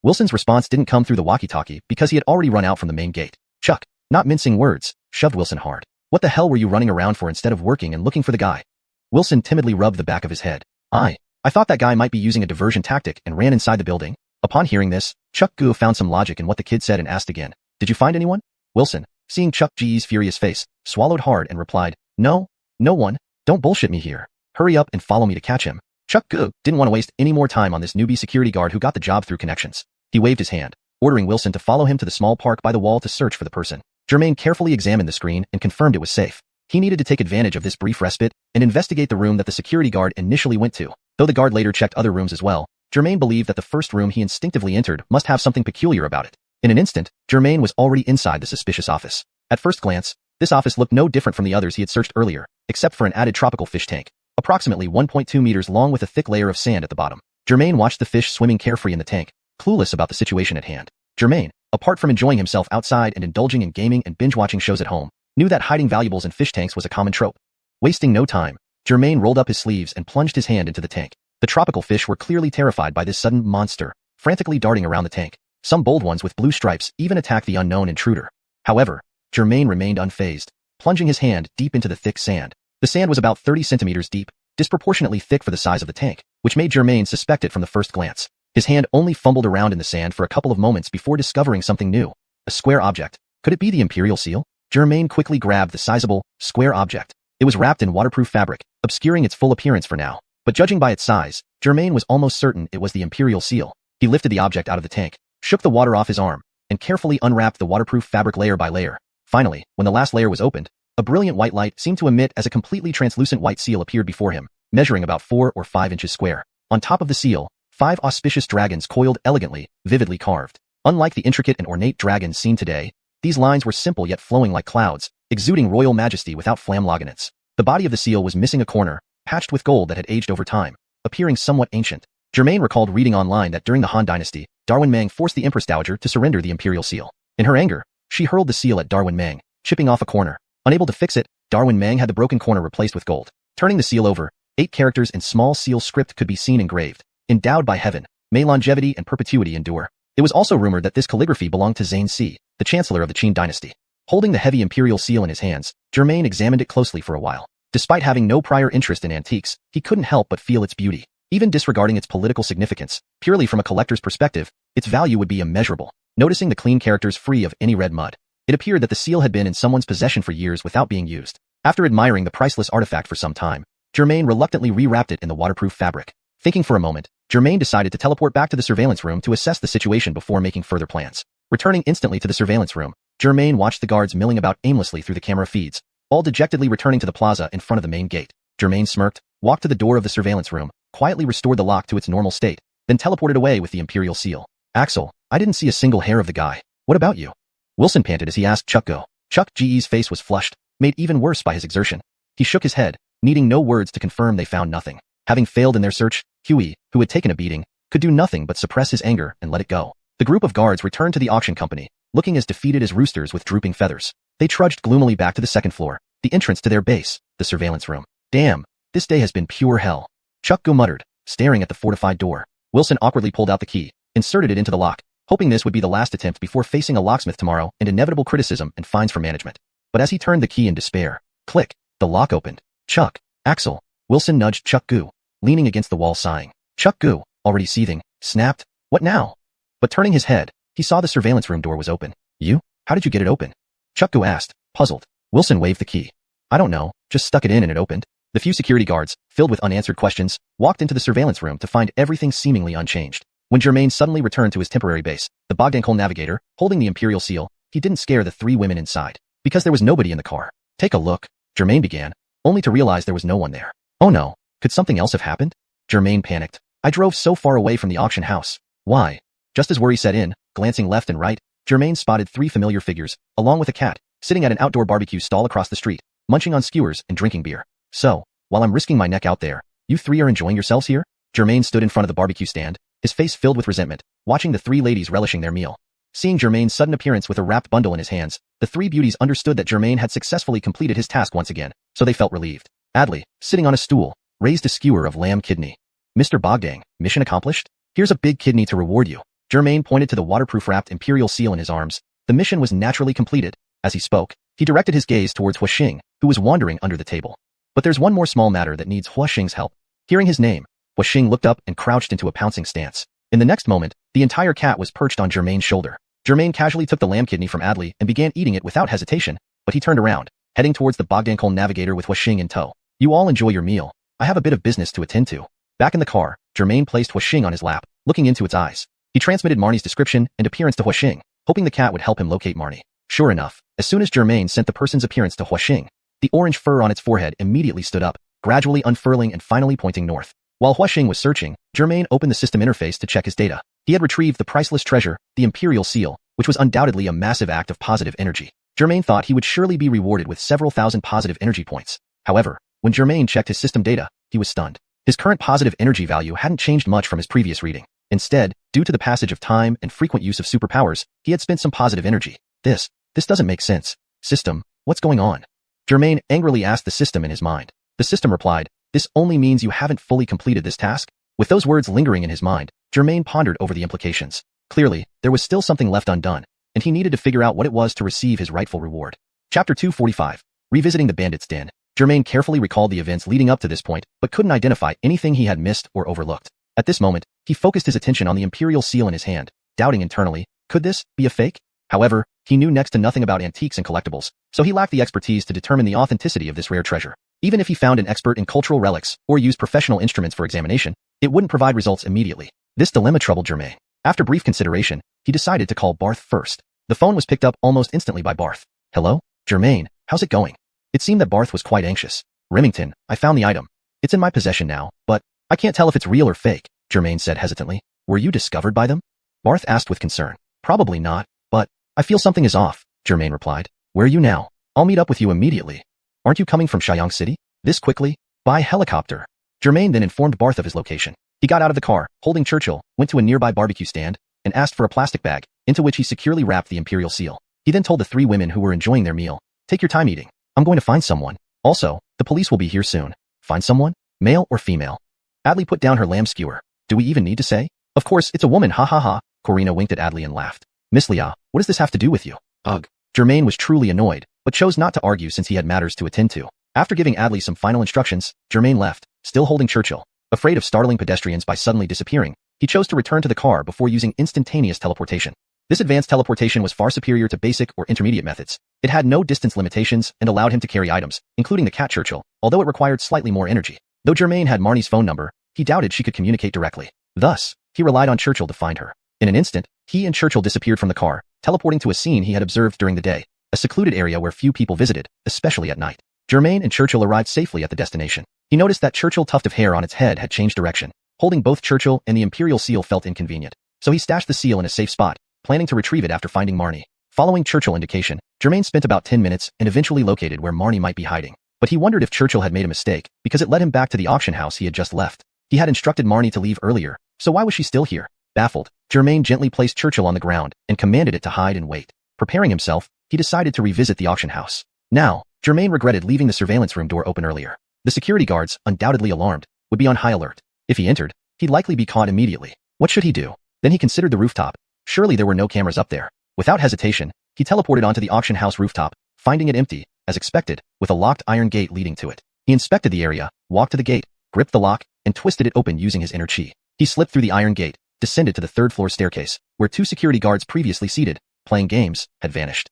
Wilson's response didn't come through the walkie-talkie because he had already run out from the main gate. Chuck, not mincing words, shoved Wilson hard. What the hell were you running around for instead of working and looking for the guy? Wilson timidly rubbed the back of his head. I thought that guy might be using a diversion tactic and ran inside the building. Upon hearing this, Chuck Gu found some logic in what the kid said and asked again. Did you find anyone? Wilson, seeing Chuck G's furious face, swallowed hard and replied, No one. Don't bullshit me here. Hurry up and follow me to catch him. Chuck Gu didn't want to waste any more time on this newbie security guard who got the job through connections. He waved his hand, ordering Wilson to follow him to the small park by the wall to search for the person. Germain carefully examined the screen and confirmed it was safe. He needed to take advantage of this brief respite and investigate the room that the security guard initially went to. Though the guard later checked other rooms as well, Germain believed that the first room he instinctively entered must have something peculiar about it. In an instant, Germain was already inside the suspicious office. At first glance, this office looked no different from the others he had searched earlier, except for an added tropical fish tank, approximately 1.2 meters long with a thick layer of sand at the bottom. Germain watched the fish swimming carefree in the tank, clueless about the situation at hand. Germain, apart from enjoying himself outside and indulging in gaming and binge-watching shows at home, knew that hiding valuables in fish tanks was a common trope. Wasting no time, Germain rolled up his sleeves and plunged his hand into the tank. The tropical fish were clearly terrified by this sudden monster, frantically darting around the tank. Some bold ones with blue stripes even attacked the unknown intruder. However, Germain remained unfazed, plunging his hand deep into the thick sand. The sand was about 30 centimeters deep, disproportionately thick for the size of the tank, which made Germain suspect it from the first glance. His hand only fumbled around in the sand for a couple of moments before discovering something new. A square object. Could it be the Imperial Seal? Germain quickly grabbed the sizable, square object. It was wrapped in waterproof fabric, obscuring its full appearance for now. But judging by its size, Germain was almost certain it was the Imperial Seal. He lifted the object out of the tank, shook the water off his arm, and carefully unwrapped the waterproof fabric layer by layer. Finally, when the last layer was opened, a brilliant white light seemed to emit as a completely translucent white seal appeared before him, measuring about 4 or 5 inches square. On top of the seal, 5 auspicious dragons coiled elegantly, vividly carved. Unlike the intricate and ornate dragons seen today, these lines were simple yet flowing like clouds, exuding royal majesty without flamboyance. The body of the seal was missing a corner, patched with gold that had aged over time, appearing somewhat ancient. Germain recalled reading online that during the Han Dynasty, Darwin Mang forced the Empress Dowager to surrender the Imperial Seal. In her anger, she hurled the seal at Darwin Mang, chipping off a corner. Unable to fix it, Darwin Mang had the broken corner replaced with gold. Turning the seal over, 8 characters in small seal script could be seen engraved. Endowed by heaven, may longevity and perpetuity endure. It was also rumored that this calligraphy belonged to Zhang Si, the chancellor of the Qin dynasty. Holding the heavy Imperial Seal in his hands, Germain examined it closely for a while. Despite having no prior interest in antiques, he couldn't help but feel its beauty. Even disregarding its political significance, purely from a collector's perspective, its value would be immeasurable. Noticing the clean characters free of any red mud, it appeared that the seal had been in someone's possession for years without being used. After admiring the priceless artifact for some time, Germain reluctantly rewrapped it in the waterproof fabric. Thinking for a moment, Germain decided to teleport back to the surveillance room to assess the situation before making further plans. Returning instantly to the surveillance room, Germain watched the guards milling about aimlessly through the camera feeds, all dejectedly returning to the plaza in front of the main gate. Germain smirked, walked to the door of the surveillance room, quietly restored the lock to its normal state, then teleported away with the Imperial Seal. Axel, I didn't see a single hair of the guy. What about you? Wilson panted as he asked Chuck Go. Chuck Ge's face was flushed, made even worse by his exertion. He shook his head, needing no words to confirm they found nothing. Having failed in their search, Huey, who had taken a beating, could do nothing but suppress his anger and let it go. The group of guards returned to the auction company, looking as defeated as roosters with drooping feathers. They trudged gloomily back to the second floor, the entrance to their base, the surveillance room. Damn, this day has been pure hell. Chuck muttered, staring at the fortified door. Wilson awkwardly pulled out the key, inserted it into the lock, hoping this would be the last attempt before facing a locksmith tomorrow and inevitable criticism and fines from management. But as he turned the key in despair, click, the lock opened. Chuck, Axel. Wilson nudged Chuck Gu, leaning against the wall sighing. Chuck Gu, already seething, snapped, what now? But turning his head, he saw the surveillance room door was open. You? How did you get it open? Chuck Gu asked, puzzled. Wilson waved the key. I don't know, just stuck it in and it opened. The few security guards, filled with unanswered questions, walked into the surveillance room to find everything seemingly unchanged. When Germain suddenly returned to his temporary base, the Bogdankohl navigator, holding the Imperial seal, he didn't scare the three women inside, because there was nobody in the car. Take a look, Germain began, only to realize there was no one there. Oh no, could something else have happened? Germain panicked. I drove so far away from the auction house. Why? Just as worry set in, glancing left and right, Germain spotted three familiar figures, along with a cat, sitting at an outdoor barbecue stall across the street, munching on skewers and drinking beer. So, while I'm risking my neck out there, you three are enjoying yourselves here? Germain stood in front of the barbecue stand, his face filled with resentment, watching the three ladies relishing their meal. Seeing Germain's sudden appearance with a wrapped bundle in his hands, the three beauties understood that Germain had successfully completed his task once again, so they felt relieved. Adley, sitting on a stool, raised a skewer of lamb kidney. Mr. Bogdang, mission accomplished? Here's a big kidney to reward you. Germain pointed to the waterproof wrapped imperial seal in his arms. The mission was naturally completed. As he spoke, he directed his gaze towards Huaxing, who was wandering under the table. But there's one more small matter that needs Huaxing's help. Hearing his name, Huaxing looked up and crouched into a pouncing stance. In the next moment, the entire cat was perched on Germain's shoulder. Germain casually took the lamb kidney from Adley and began eating it without hesitation, but he turned around, heading towards the Bogdankohl navigator with Huaxing in tow. You all enjoy your meal. I have a bit of business to attend to. Back in the car, Germain placed Huaxing on his lap, looking into its eyes. He transmitted Marnie's description and appearance to Huaxing, hoping the cat would help him locate Marnie. Sure enough, as soon as Germain sent the person's appearance to Huaxing, the orange fur on its forehead immediately stood up, gradually unfurling and finally pointing north. While Huaxing was searching, Germain opened the system interface to check his data. He had retrieved the priceless treasure, the Imperial Seal, which was undoubtedly a massive act of positive energy. Germain thought he would surely be rewarded with several thousand positive energy points. However, when Germain checked his system data, he was stunned. His current positive energy value hadn't changed much from his previous reading. Instead, due to the passage of time and frequent use of superpowers, he had spent some positive energy. This doesn't make sense. System, what's going on? Germain angrily asked the system in his mind. The system replied, this only means you haven't fully completed this task. With those words lingering in his mind, Germain pondered over the implications. Clearly, there was still something left undone, and he needed to figure out what it was to receive his rightful reward. Chapter 245. Revisiting the Bandit's Den. Germain carefully recalled the events leading up to this point, but couldn't identify anything he had missed or overlooked. At this moment, he focused his attention on the Imperial Seal in his hand, doubting internally, could this be a fake? However, he knew next to nothing about antiques and collectibles, so he lacked the expertise to determine the authenticity of this rare treasure. Even if he found an expert in cultural relics or used professional instruments for examination, it wouldn't provide results immediately. This dilemma troubled Germain. After brief consideration, he decided to call Barth first. The phone was picked up almost instantly by Barth. Hello? Germain, how's it going? It seemed that Barth was quite anxious. Remington, I found the item. It's in my possession now, but I can't tell if it's real or fake, Germain said hesitantly. Were you discovered by them? Barth asked with concern. Probably not, but I feel something is off, Germain replied. Where are you now? I'll meet up with you immediately. Aren't you coming from Xiuxian City? This quickly? By helicopter. Germain then informed Barth of his location. He got out of the car, holding Churchill, went to a nearby barbecue stand, and asked for a plastic bag, into which he securely wrapped the Imperial Seal. He then told the three women who were enjoying their meal, take your time eating. I'm going to find someone. Also, the police will be here soon. Find someone? Male or female? Adley put down her lamb skewer. Do we even need to say? Of course, it's a woman, ha ha ha. Corina winked at Adley and laughed. Miss Lia, what does this have to do with you? Ugh. Germain was truly annoyed, but chose not to argue since he had matters to attend to. After giving Adley some final instructions, Germain left, still holding Churchill. Afraid of startling pedestrians by suddenly disappearing, he chose to return to the car before using instantaneous teleportation. This advanced teleportation was far superior to basic or intermediate methods. It had no distance limitations and allowed him to carry items, including the cat Churchill, although it required slightly more energy. Though Germain had Marnie's phone number, he doubted she could communicate directly. Thus, he relied on Churchill to find her. In an instant, he and Churchill disappeared from the car, teleporting to a scene he had observed during the day, a secluded area where few people visited, especially at night. Germain and Churchill arrived safely at the destination. He noticed that Churchill's tuft of hair on its head had changed direction. Holding both Churchill and the Imperial Seal felt inconvenient, so he stashed the seal in a safe spot, planning to retrieve it after finding Marnie. Following Churchill indication, Germain spent about 10 minutes and eventually located where Marnie might be hiding. But he wondered if Churchill had made a mistake, because it led him back to the auction house he had just left. He had instructed Marnie to leave earlier, so why was she still here? Baffled, Germain gently placed Churchill on the ground and commanded it to hide and wait. Preparing himself, he decided to revisit the auction house. Now, Germain regretted leaving the surveillance room door open earlier. The security guards, undoubtedly alarmed, would be on high alert. If he entered, he'd likely be caught immediately. What should he do? Then he considered the rooftop. Surely there were no cameras up there. Without hesitation, he teleported onto the auction house rooftop, finding it empty, as expected, with a locked iron gate leading to it. He inspected the area, walked to the gate, gripped the lock, and twisted it open using his inner chi. He slipped through the iron gate, descended to the third-floor staircase, where 2 security guards previously seated, playing games, had vanished.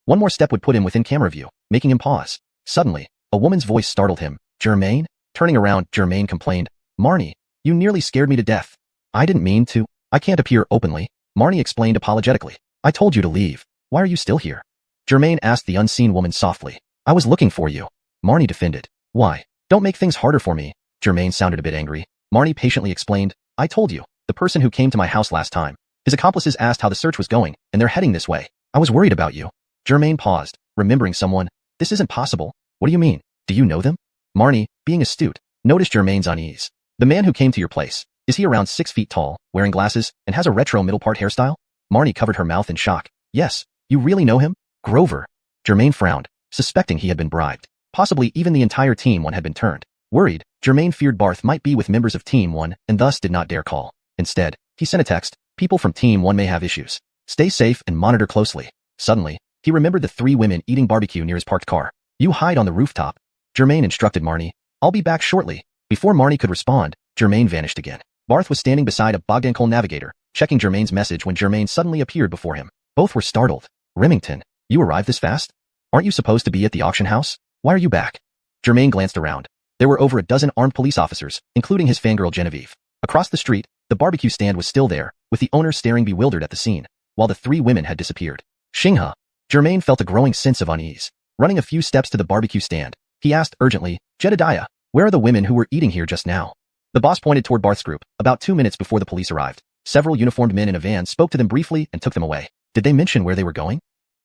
One more step would put him within camera view, making him pause. Suddenly, a woman's voice startled him. Germain? Turning around, Germain complained. Marnie, you nearly scared me to death. I didn't mean to. I can't appear openly. Marnie explained apologetically. I told you to leave. Why are you still here? Germain asked the unseen woman softly. I was looking for you. Marnie defended. Why? Don't make things harder for me. Germain sounded a bit angry. Marnie patiently explained. I told you, the person who came to my house last time. His accomplices asked how the search was going, and they're heading this way. I was worried about you. Germain paused, remembering someone. This isn't possible. What do you mean? Do you know them? Marnie, being astute, noticed Germain's unease. The man who came to your place, is he around 6 feet tall, wearing glasses, and has a retro middle-part hairstyle? Marnie covered her mouth in shock. Yes, you really know him? Grover. Germain frowned, suspecting he had been bribed. Possibly even the entire Team 1 had been turned. Worried, Germain feared Barth might be with members of Team 1 and thus did not dare call. Instead, he sent a text. People from Team 1 may have issues. Stay safe and monitor closely. Suddenly, he remembered the 3 women eating barbecue near his parked car. You hide on the rooftop. Germain instructed Marnie. I'll be back shortly. Before Marnie could respond, Germain vanished again. Barth was standing beside a Bogdankohl navigator, checking Germain's message when Germain suddenly appeared before him. Both were startled. Remington, you arrived this fast? Aren't you supposed to be at the auction house? Why are you back? Germain glanced around. There were over a dozen armed police officers, including his fangirl Genevieve. Across the street, the barbecue stand was still there, with the owner staring bewildered at the scene, while the 3 women had disappeared. Xinghe. Germain felt a growing sense of unease. Running a few steps to the barbecue stand, he asked urgently, Jedediah, where are the women who were eating here just now? The boss pointed toward Barth's group, about 2 minutes before the police arrived. Several uniformed men in a van spoke to them briefly and took them away. Did they mention where they were going?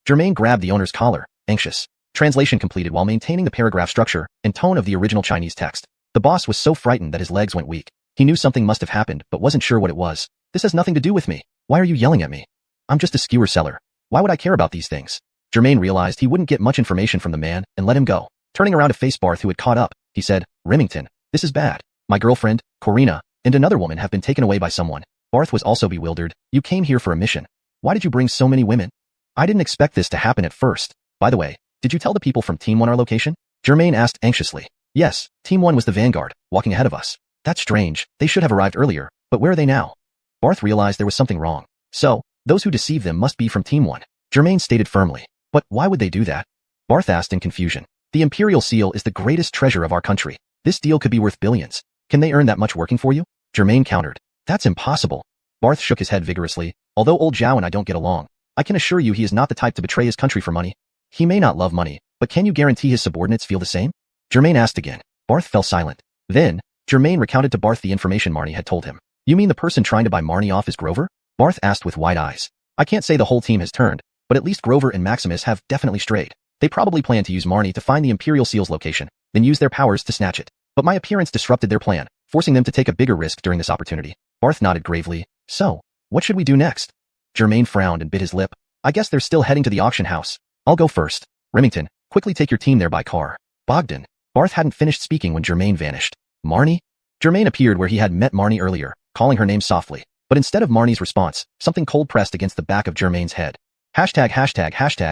Germain grabbed the owner's collar, anxious. Translation completed while maintaining the paragraph structure and tone of the original Chinese text. The boss was so frightened that his legs went weak. He knew something must have happened, but wasn't sure what it was. This has nothing to do with me. Why are you yelling at me? I'm just a skewer seller. Why would I care about these things? Germain realized he wouldn't get much information from the man and let him go. Turning around to face Barth, who had caught up, he said, Remington, this is bad. My girlfriend, Corina, and another woman have been taken away by someone. Barth was also bewildered. You came here for a mission. Why did you bring so many women? I didn't expect this to happen at first. By the way, did you tell the people from Team 1 our location? Germain asked anxiously. Yes, Team 1 was the vanguard, walking ahead of us. That's strange. They should have arrived earlier, but where are they now? Barth realized there was something wrong. So, those who deceived them must be from Team 1. Germain stated firmly. But why would they do that? Barth asked in confusion. The Imperial Seal is the greatest treasure of our country. This deal could be worth billions. Can they earn that much working for you? Germain countered. That's impossible. Barth shook his head vigorously. Although old Zhao and I don't get along, I can assure you he is not the type to betray his country for money. He may not love money, but can you guarantee his subordinates feel the same? Germain asked again. Barth fell silent. Then, Germain recounted to Barth the information Marnie had told him. You mean the person trying to buy Marnie off is Grover? Barth asked with wide eyes. I can't say the whole team has turned, but at least Grover and Maximus have definitely strayed. They probably plan to use Marnie to find the Imperial Seal's location, then use their powers to snatch it. But my appearance disrupted their plan, forcing them to take a bigger risk during this opportunity. Barth nodded gravely. So, what should we do next? Germain frowned and bit his lip. I guess they're still heading to the auction house. I'll go first. Remington, quickly take your team there by car. Bogdan. Barth hadn't finished speaking when Germain vanished. Marnie? Germain appeared where he had met Marnie earlier, calling her name softly. But instead of Marnie's response, something cold pressed against the back of Germain's head. Hashtag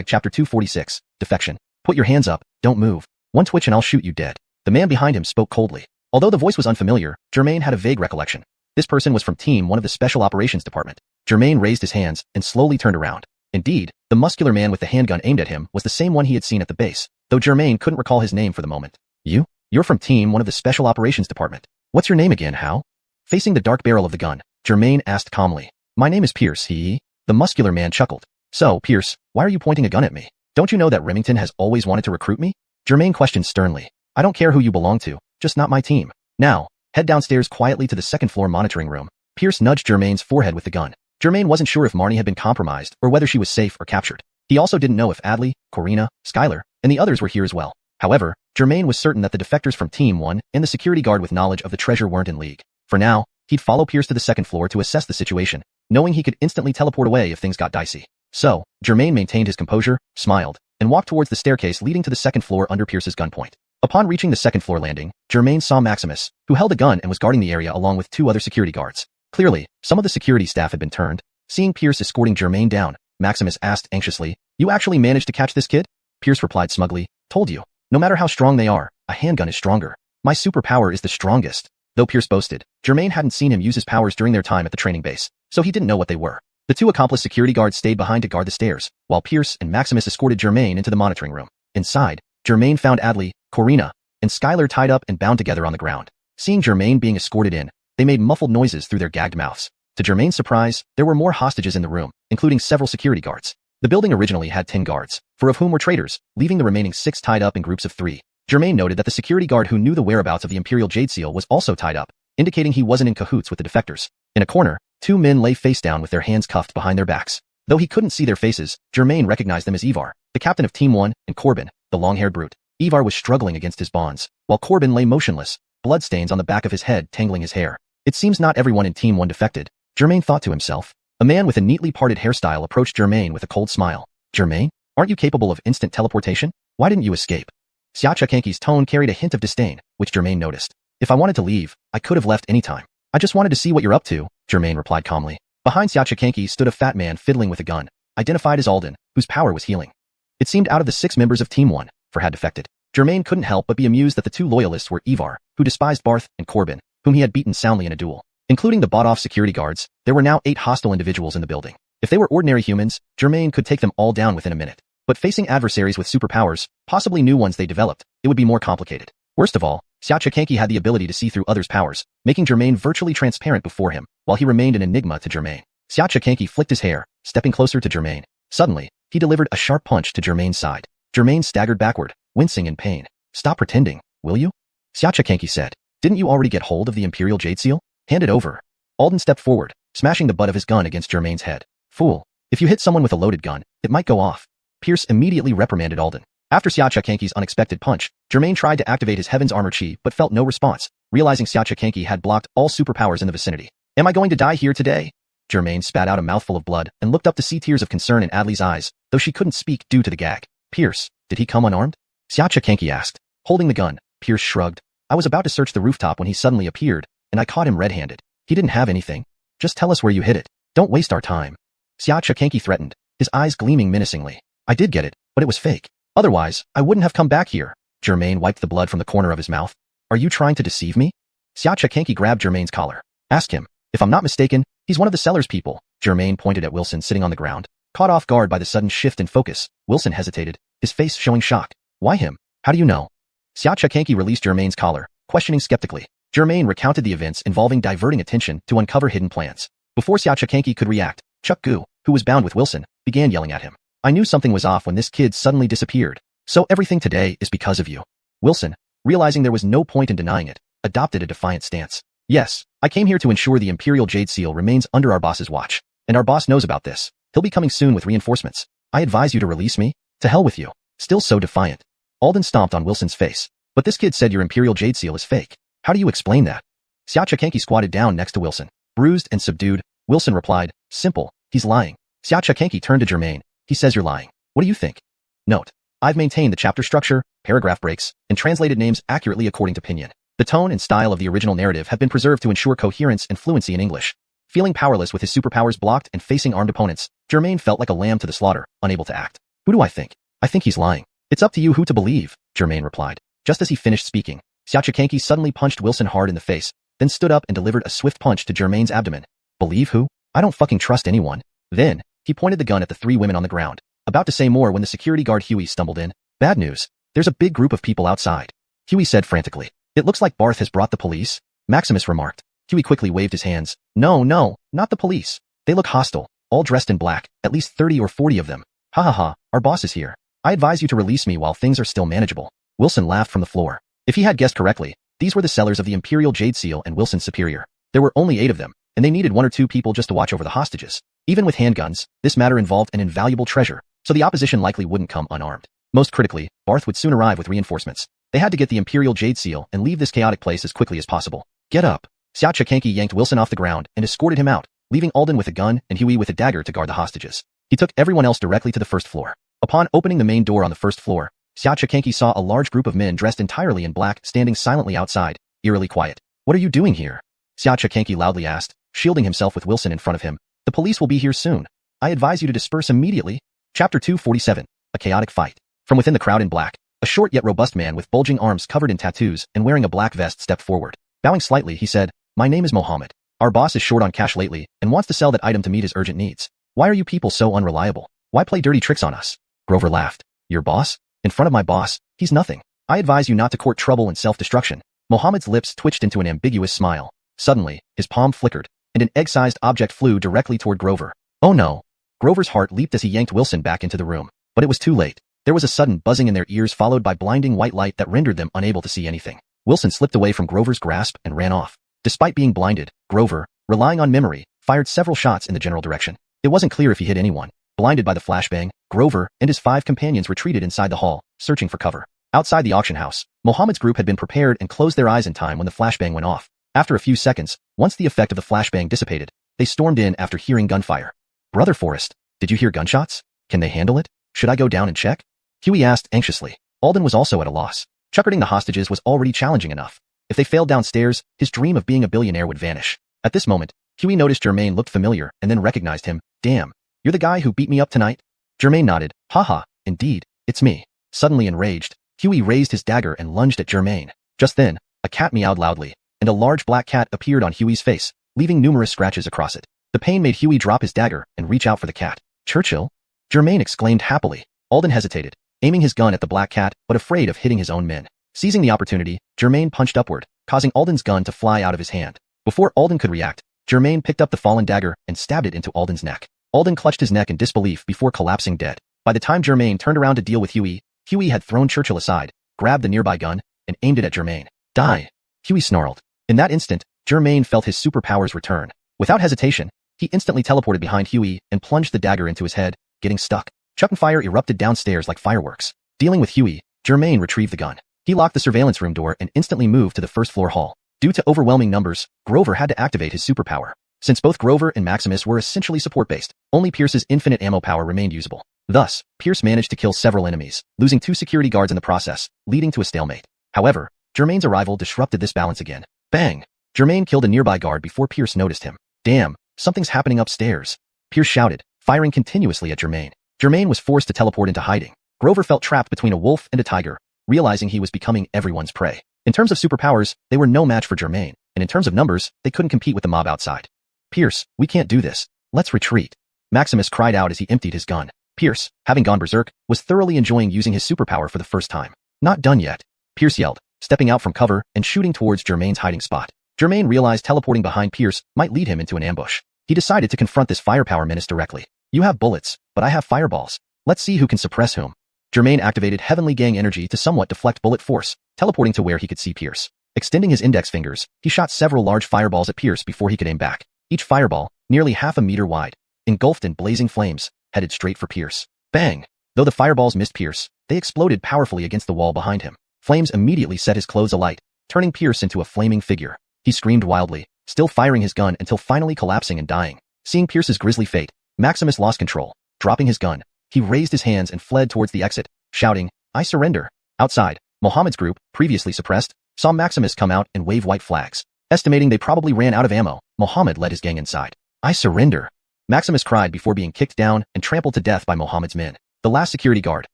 chapter 246, defection. Put your hands up, don't move. One twitch and I'll shoot you dead. The man behind him spoke coldly. Although the voice was unfamiliar, Germain had a vague recollection. This person was from Team 1 of the Special Operations Department. Germain raised his hands and slowly turned around. Indeed, the muscular man with the handgun aimed at him was the same one he had seen at the base, though Germain couldn't recall his name for the moment. You're from Team 1 of the Special Operations Department. What's your name again, Hao? Facing the dark barrel of the gun, Germain asked calmly. My name is Pierce, The muscular man chuckled. So, Pierce, why are you pointing a gun at me? Don't you know that Remington has always wanted to recruit me? Germain questioned sternly. I don't care who you belong to, just not my team. Now, head downstairs quietly to the second-floor monitoring room. Pierce nudged Germain's forehead with the gun. Germain wasn't sure if Marnie had been compromised or whether she was safe or captured. He also didn't know if Adley, Corina, Skylar, and the others were here as well. However, Germain was certain that the defectors from Team 1 and the security guard with knowledge of the treasure weren't in league. For now, he'd follow Pierce to the second floor to assess the situation, knowing he could instantly teleport away if things got dicey. So, Germain maintained his composure, smiled, and walked towards the staircase leading to the second floor under Pierce's gunpoint. Upon reaching the second floor landing, Germain saw Maximus, who held a gun and was guarding the area along with 2 other security guards. Clearly, some of the security staff had been turned. Seeing Pierce escorting Germain down, Maximus asked anxiously, "You actually managed to catch this kid?" Pierce replied smugly, "Told you. No matter how strong they are, a handgun is stronger. My superpower is the strongest." Though Pierce boasted, Germain hadn't seen him use his powers during their time at the training base, so he didn't know what they were. The 2 accomplice security guards stayed behind to guard the stairs, while Pierce and Maximus escorted Germain into the monitoring room. Inside, Germain found Adley, Corina, and Skylar tied up and bound together on the ground. Seeing Germain being escorted in, they made muffled noises through their gagged mouths. To Germain's surprise, there were more hostages in the room, including several security guards. The building originally had 10 guards, 4 of whom were traitors, leaving the remaining 6 tied up in groups of 3. Germain noted that the security guard who knew the whereabouts of the Imperial Jade Seal was also tied up, indicating he wasn't in cahoots with the defectors. In a corner, 2 men lay face down with their hands cuffed behind their backs. Though he couldn't see their faces, Germain recognized them as Ivar, the captain of Team 1, and Corbin, the long-haired brute. Ivar was struggling against his bonds, while Corbin lay motionless, bloodstains on the back of his head tangling his hair. It seems not everyone in Team 1 defected, Germain thought to himself. A man with a neatly parted hairstyle approached Germain with a cold smile. "Germain, aren't you capable of instant teleportation? Why didn't you escape?" Xiuxian's tone carried a hint of disdain, which Germain noticed. "If I wanted to leave, I could have left any time. I just wanted to see what you're up to," Germain replied calmly. Behind Xiuxian stood a fat man fiddling with a gun, identified as Alden, whose power was healing. It seemed out of the 6 members of Team 1, 4 had defected. Germain couldn't help but be amused that the 2 loyalists were Ivar, who despised Barth, and Corbin, whom he had beaten soundly in a duel. Including the bought-off security guards, there were now 8 hostile individuals in the building. If they were ordinary humans, Germain could take them all down within a minute. But facing adversaries with superpowers, possibly new ones they developed, it would be more complicated. Worst of all, Xiuxian had the ability to see through others' powers, making Germain virtually transparent before him, while he remained an enigma to Germain. Xiuxian flicked his hair, stepping closer to Germain. Suddenly, he delivered a sharp punch to Germain's side. Germain staggered backward, wincing in pain. "Stop pretending, will you?" Xiuxian said. "Didn't you already get hold of the Imperial Jade Seal? Hand it over." Alden stepped forward, smashing the butt of his gun against Germain's head. "Fool, if you hit someone with a loaded gun, it might go off." Pierce immediately reprimanded Alden. After Xiuxian's unexpected punch, Germain tried to activate his Heaven's Armor Chi but felt no response, realizing Xiuxian had blocked all superpowers in the vicinity. "Am I going to die here today?" Germain spat out a mouthful of blood and looked up to see tears of concern in Adley's eyes, though she couldn't speak due to the gag. "Pierce, did he come unarmed?" Xiuxian asked. Holding the gun, Pierce shrugged. "I was about to search the rooftop when he suddenly appeared, and I caught him red-handed. He didn't have anything. Just tell us where you hid it. Don't waste our time." Xiuxian threatened, his eyes gleaming menacingly. "I did get it, but it was fake. Otherwise, I wouldn't have come back here." Germain wiped the blood from the corner of his mouth. "Are you trying to deceive me?" Xiuxian grabbed Germain's collar. "Ask him. If I'm not mistaken, he's one of the Sellers people." Germain pointed at Wilson sitting on the ground. Caught off guard by the sudden shift in focus, Wilson hesitated, his face showing shock. "Why him? How do you know?" Xiuxian released Germain's collar, questioning skeptically. Germain recounted the events involving diverting attention to uncover hidden plans. Before Xiuxian could react, Chuck Gu, who was bound with Wilson, began yelling at him. "I knew something was off when this kid suddenly disappeared. So everything today is because of you." Wilson, realizing there was no point in denying it, adopted a defiant stance. "Yes, I came here to ensure the Imperial Jade Seal remains under our boss's watch. And our boss knows about this. He'll be coming soon with reinforcements. I advise you to release me. To hell with you." Still so defiant. Alden stomped on Wilson's face. "But this kid said your Imperial Jade Seal is fake. How do you explain that?" Xiuxian squatted down next to Wilson. Bruised and subdued, Wilson replied, "Simple, he's lying." Xiuxian turned to Germain. "He says you're lying. What do you think?" Note: I've maintained the chapter structure, paragraph breaks, and translated names accurately according to Pinyin. The tone and style of the original narrative have been preserved to ensure coherence and fluency in English. Feeling powerless with his superpowers blocked and facing armed opponents, Germain felt like a lamb to the slaughter, unable to act. "Who do I think? I think he's lying." "It's up to you who to believe," Germain replied. Just as he finished speaking, Xiuxian suddenly punched Wilson hard in the face, then stood up and delivered a swift punch to Germain's abdomen. "Believe who? I don't fucking trust anyone." Then, he pointed the gun at the 3 women on the ground, about to say more when the security guard Huey stumbled in. "Bad news. There's a big group of people outside," Huey said frantically. "It looks like Barth has brought the police," Maximus remarked. Huey quickly waved his hands. No, not the police. They look hostile, all dressed in black, at least 30 or 40 of them. Ha ha ha, our boss is here. I advise you to release me while things are still manageable." Wilson laughed from the floor. If he had guessed correctly, these were the sellers of the Imperial Jade Seal and Wilson's superior. There were only 8 of them, and they needed 1 or 2 people just to watch over the hostages. Even with handguns, this matter involved an invaluable treasure, so the opposition likely wouldn't come unarmed. Most critically, Barth would soon arrive with reinforcements. They had to get the Imperial Jade Seal and leave this chaotic place as quickly as possible. "Get up." Xiuxian yanked Wilson off the ground and escorted him out, leaving Alden with a gun and Huey with a dagger to guard the hostages. He took everyone else directly to the first floor. Upon opening the main door on the first floor, xiuxian saw a large group of men dressed entirely in black standing silently outside, eerily quiet. What are you doing here? Xiuxian loudly asked, shielding himself with Wilson in front of him. The police will be here soon. I advise you to disperse immediately. Chapter 247. A chaotic fight. From within the crowd in black, a short yet robust man with bulging arms covered in tattoos and wearing a black vest stepped forward. Bowing slightly, he said, My name is Mohammed. Our boss is short on cash lately and wants to sell that item to meet his urgent needs. Why are you people so unreliable? Why play dirty tricks on us? Grover laughed. Your boss? In front of my boss, he's nothing. I advise you not to court trouble and self-destruction. Mohammed's lips twitched into an ambiguous smile. Suddenly, his palm flickered, and an egg-sized object flew directly toward Grover. Oh no! Grover's heart leaped as he yanked Wilson back into the room. But it was too late. There was a sudden buzzing in their ears followed by blinding white light that rendered them unable to see anything. Wilson slipped away from Grover's grasp and ran off. Despite being blinded, Grover, relying on memory, fired several shots in the general direction. It wasn't clear if he hit anyone. Blinded by the flashbang, Grover and his 5 companions retreated inside the hall, searching for cover. Outside the auction house, Mohammed's group had been prepared and closed their eyes in time when the flashbang went off. After a few seconds, once the effect of the flashbang dissipated, they stormed in after hearing gunfire. Brother Forrest, did you hear gunshots? Can they handle it? Should I go down and check? Huey asked anxiously. Alden was also at a loss. Shepherding the hostages was already challenging enough. If they failed downstairs, his dream of being a billionaire would vanish. At this moment, Huey noticed Germain looked familiar and then recognized him. Damn, you're the guy who beat me up tonight? Germain nodded. Haha, indeed, it's me. Suddenly enraged, Huey raised his dagger and lunged at Germain. Just then, a cat meowed loudly, and a large black cat appeared on Huey's face, leaving numerous scratches across it. The pain made Huey drop his dagger and reach out for the cat. Churchill? Germain exclaimed happily. Alden hesitated, aiming his gun at the black cat but afraid of hitting his own men. Seizing the opportunity, Germain punched upward, causing Alden's gun to fly out of his hand. Before Alden could react, Germain picked up the fallen dagger and stabbed it into Alden's neck. Alden clutched his neck in disbelief before collapsing dead. By the time Germain turned around to deal with Huey, Huey had thrown Churchill aside, grabbed the nearby gun, and aimed it at Germain. Die! Huey snarled. In that instant, Germain felt his superpowers return. Without hesitation, he instantly teleported behind Huey and plunged the dagger into his head, getting stuck. Fire erupted downstairs like fireworks. Dealing with Huey, Germain retrieved the gun. He locked the surveillance room door and instantly moved to the first floor hall. Due to overwhelming numbers, Grover had to activate his superpower. Since both Grover and Maximus were essentially support-based, only Pierce's infinite ammo power remained usable. Thus, Pierce managed to kill several enemies, losing 2 security guards in the process, leading to a stalemate. However, Germain's arrival disrupted this balance again. Bang! Germain killed a nearby guard before Pierce noticed him. Damn, something's happening upstairs. Pierce shouted, firing continuously at Germain. Germain was forced to teleport into hiding. Grover felt trapped between a wolf and a tiger, realizing he was becoming everyone's prey. In terms of superpowers, they were no match for Germain, and in terms of numbers, they couldn't compete with the mob outside. Pierce, we can't do this. Let's retreat. Maximus cried out as he emptied his gun. Pierce, having gone berserk, was thoroughly enjoying using his superpower for the first time. Not done yet. Pierce yelled, stepping out from cover and shooting towards Germain's hiding spot. Germain realized teleporting behind Pierce might lead him into an ambush. He decided to confront this firepower menace directly. You have bullets, but I have fireballs. Let's see who can suppress whom. Germain activated Heavenly Gang energy to somewhat deflect bullet force, teleporting to where he could see Pierce. Extending his index fingers, he shot several large fireballs at Pierce before he could aim back. Each fireball, nearly half a meter wide, engulfed in blazing flames, headed straight for Pierce. Bang! Though the fireballs missed Pierce, they exploded powerfully against the wall behind him. Flames immediately set his clothes alight, turning Pierce into a flaming figure. He screamed wildly, still firing his gun until finally collapsing and dying. Seeing Pierce's grisly fate, Maximus lost control. Dropping his gun, he raised his hands and fled towards the exit, shouting, I surrender. Outside, Mohammed's group, previously suppressed, saw Maximus come out and wave white flags. Estimating they probably ran out of ammo, Mohammed led his gang inside. I surrender. Maximus cried before being kicked down and trampled to death by Mohammed's men. The last security guard,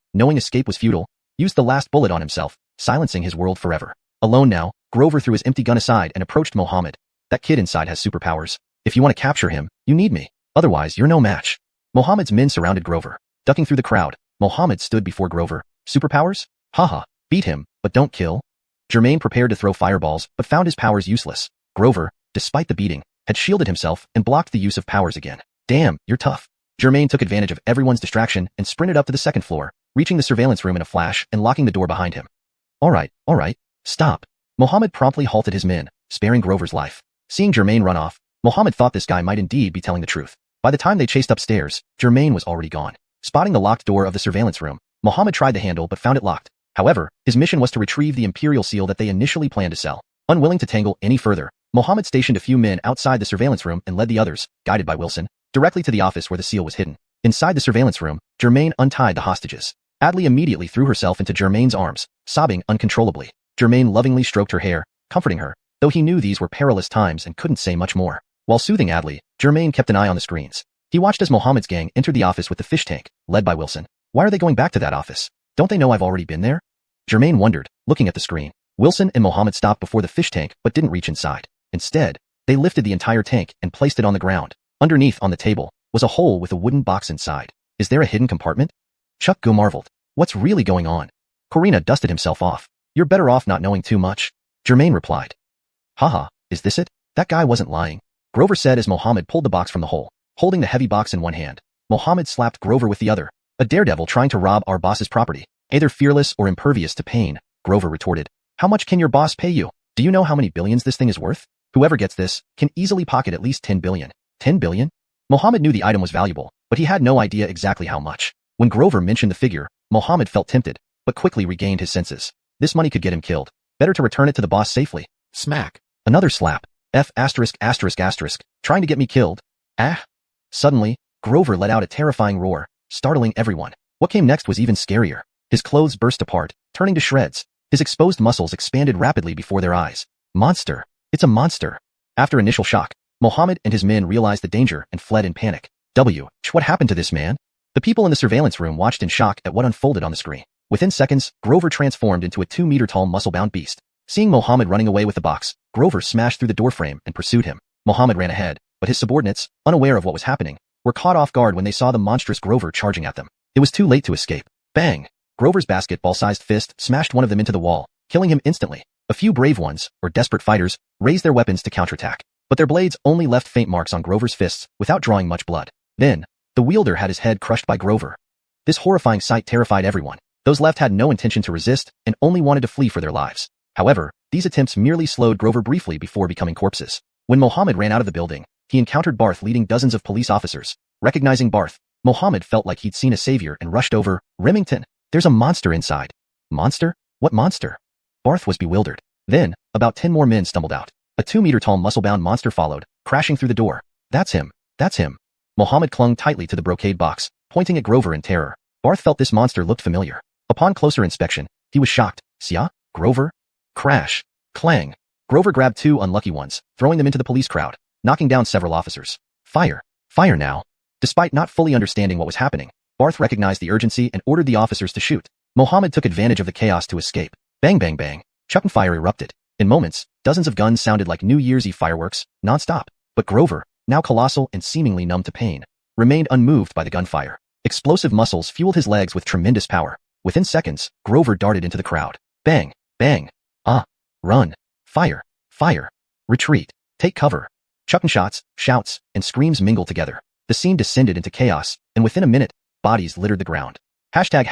knowing escape was futile, used the last bullet on himself, silencing his world forever. Alone now, Grover threw his empty gun aside and approached Mohammed. That kid inside has superpowers. If you want to capture him, you need me. Otherwise, you're no match. Mohammed's men surrounded Grover. Ducking through the crowd, Mohammed stood before Grover. Superpowers? Haha, beat him, but don't kill. Germain prepared to throw fireballs, but found his powers useless. Grover, despite the beating, had shielded himself and blocked the use of powers again. Damn, you're tough. Germain took advantage of everyone's distraction and sprinted up to the second floor, reaching the surveillance room in a flash and locking the door behind him. Alright, stop. Mohammed promptly halted his men, sparing Grover's life. Seeing Germain run off, Mohammed thought this guy might indeed be telling the truth. By the time they chased upstairs, Germain was already gone. Spotting the locked door of the surveillance room, Mohammed tried the handle but found it locked. However, his mission was to retrieve the Imperial seal that they initially planned to sell. Unwilling to tangle any further, Mohammed stationed a few men outside the surveillance room and led the others, guided by Wilson, directly to the office where the seal was hidden. Inside the surveillance room, Germain untied the hostages. Adley immediately threw herself into Germain's arms, sobbing uncontrollably. Germain lovingly stroked her hair, comforting her, though he knew these were perilous times and couldn't say much more. While soothing Adley, Germain kept an eye on the screens. He watched as Mohammed's gang entered the office with the fish tank, led by Wilson. Why are they going back to that office? Don't they know I've already been there? Germain wondered, looking at the screen. Wilson and Mohammed stopped before the fish tank but didn't reach inside. Instead, they lifted the entire tank and placed it on the ground. Underneath, on the table, was a hole with a wooden box inside. Is there a hidden compartment? Chuck Gu marveled. What's really going on? Corina dusted himself off. You're better off not knowing too much. Germain replied. Haha, is this it? That guy wasn't lying. Grover said as Mohammed pulled the box from the hole. Holding the heavy box in one hand, Mohammed slapped Grover with the other. A daredevil trying to rob our boss's property. Either fearless or impervious to pain, Grover retorted. How much can your boss pay you? Do you know how many billions this thing is worth? Whoever gets this can easily pocket at least 10 billion. 10 billion? Mohammed knew the item was valuable, but he had no idea exactly how much. When Grover mentioned the figure, Mohammed felt tempted, but quickly regained his senses. This money could get him killed. Better to return it to the boss safely. Smack. Another slap. F******, trying to get me killed. Ah. Suddenly, Grover let out a terrifying roar, startling everyone. What came next was even scarier. His clothes burst apart, turning to shreds. His exposed muscles expanded rapidly before their eyes. Monster. It's a monster. After initial shock, Mohammed and his men realized the danger and fled in panic. What happened to this man? The people in the surveillance room watched in shock at what unfolded on the screen. Within seconds, Grover transformed into a 2-meter-tall muscle-bound beast. Seeing Mohammed running away with the box, Grover smashed through the doorframe and pursued him. Mohammed ran ahead, but his subordinates, unaware of what was happening, were caught off guard when they saw the monstrous Grover charging at them. It was too late to escape. Bang! Grover's basketball-sized fist smashed one of them into the wall, killing him instantly. A few brave ones, or desperate fighters, raised their weapons to counterattack, but their blades only left faint marks on Grover's fists without drawing much blood. Then, the wielder had his head crushed by Grover. This horrifying sight terrified everyone. Those left had no intention to resist and only wanted to flee for their lives. However, these attempts merely slowed Grover briefly before becoming corpses. When Mohammed ran out of the building, he encountered Barth leading dozens of police officers. Recognizing Barth, Mohammed felt like he'd seen a savior and rushed over. Remington, there's a monster inside. Monster? What monster? Barth was bewildered. Then, about 10 more men stumbled out. A 2-meter-tall muscle-bound monster followed, crashing through the door. That's him. That's him. Mohammed clung tightly to the brocade box, pointing at Grover in terror. Barth felt this monster looked familiar. Upon closer inspection, he was shocked. Xia? Grover? Crash. Clang. Grover grabbed 2 unlucky ones, throwing them into the police crowd, knocking down several officers. Fire. Fire now. Despite not fully understanding what was happening, Barth recognized the urgency and ordered the officers to shoot. Mohammed took advantage of the chaos to escape. Bang bang bang. Chuck and fire erupted. In moments, dozens of guns sounded like New Year's Eve fireworks, non-stop. But Grover, now colossal and seemingly numb to pain, remained unmoved by the gunfire. Explosive muscles fueled his legs with tremendous power. Within seconds, Grover darted into the crowd. Bang, bang. Ah, run. Fire, fire. Retreat. Take cover. Chuck and shots, shouts, and screams mingled together. The scene descended into chaos, and within a minute, bodies littered the ground. Hashtag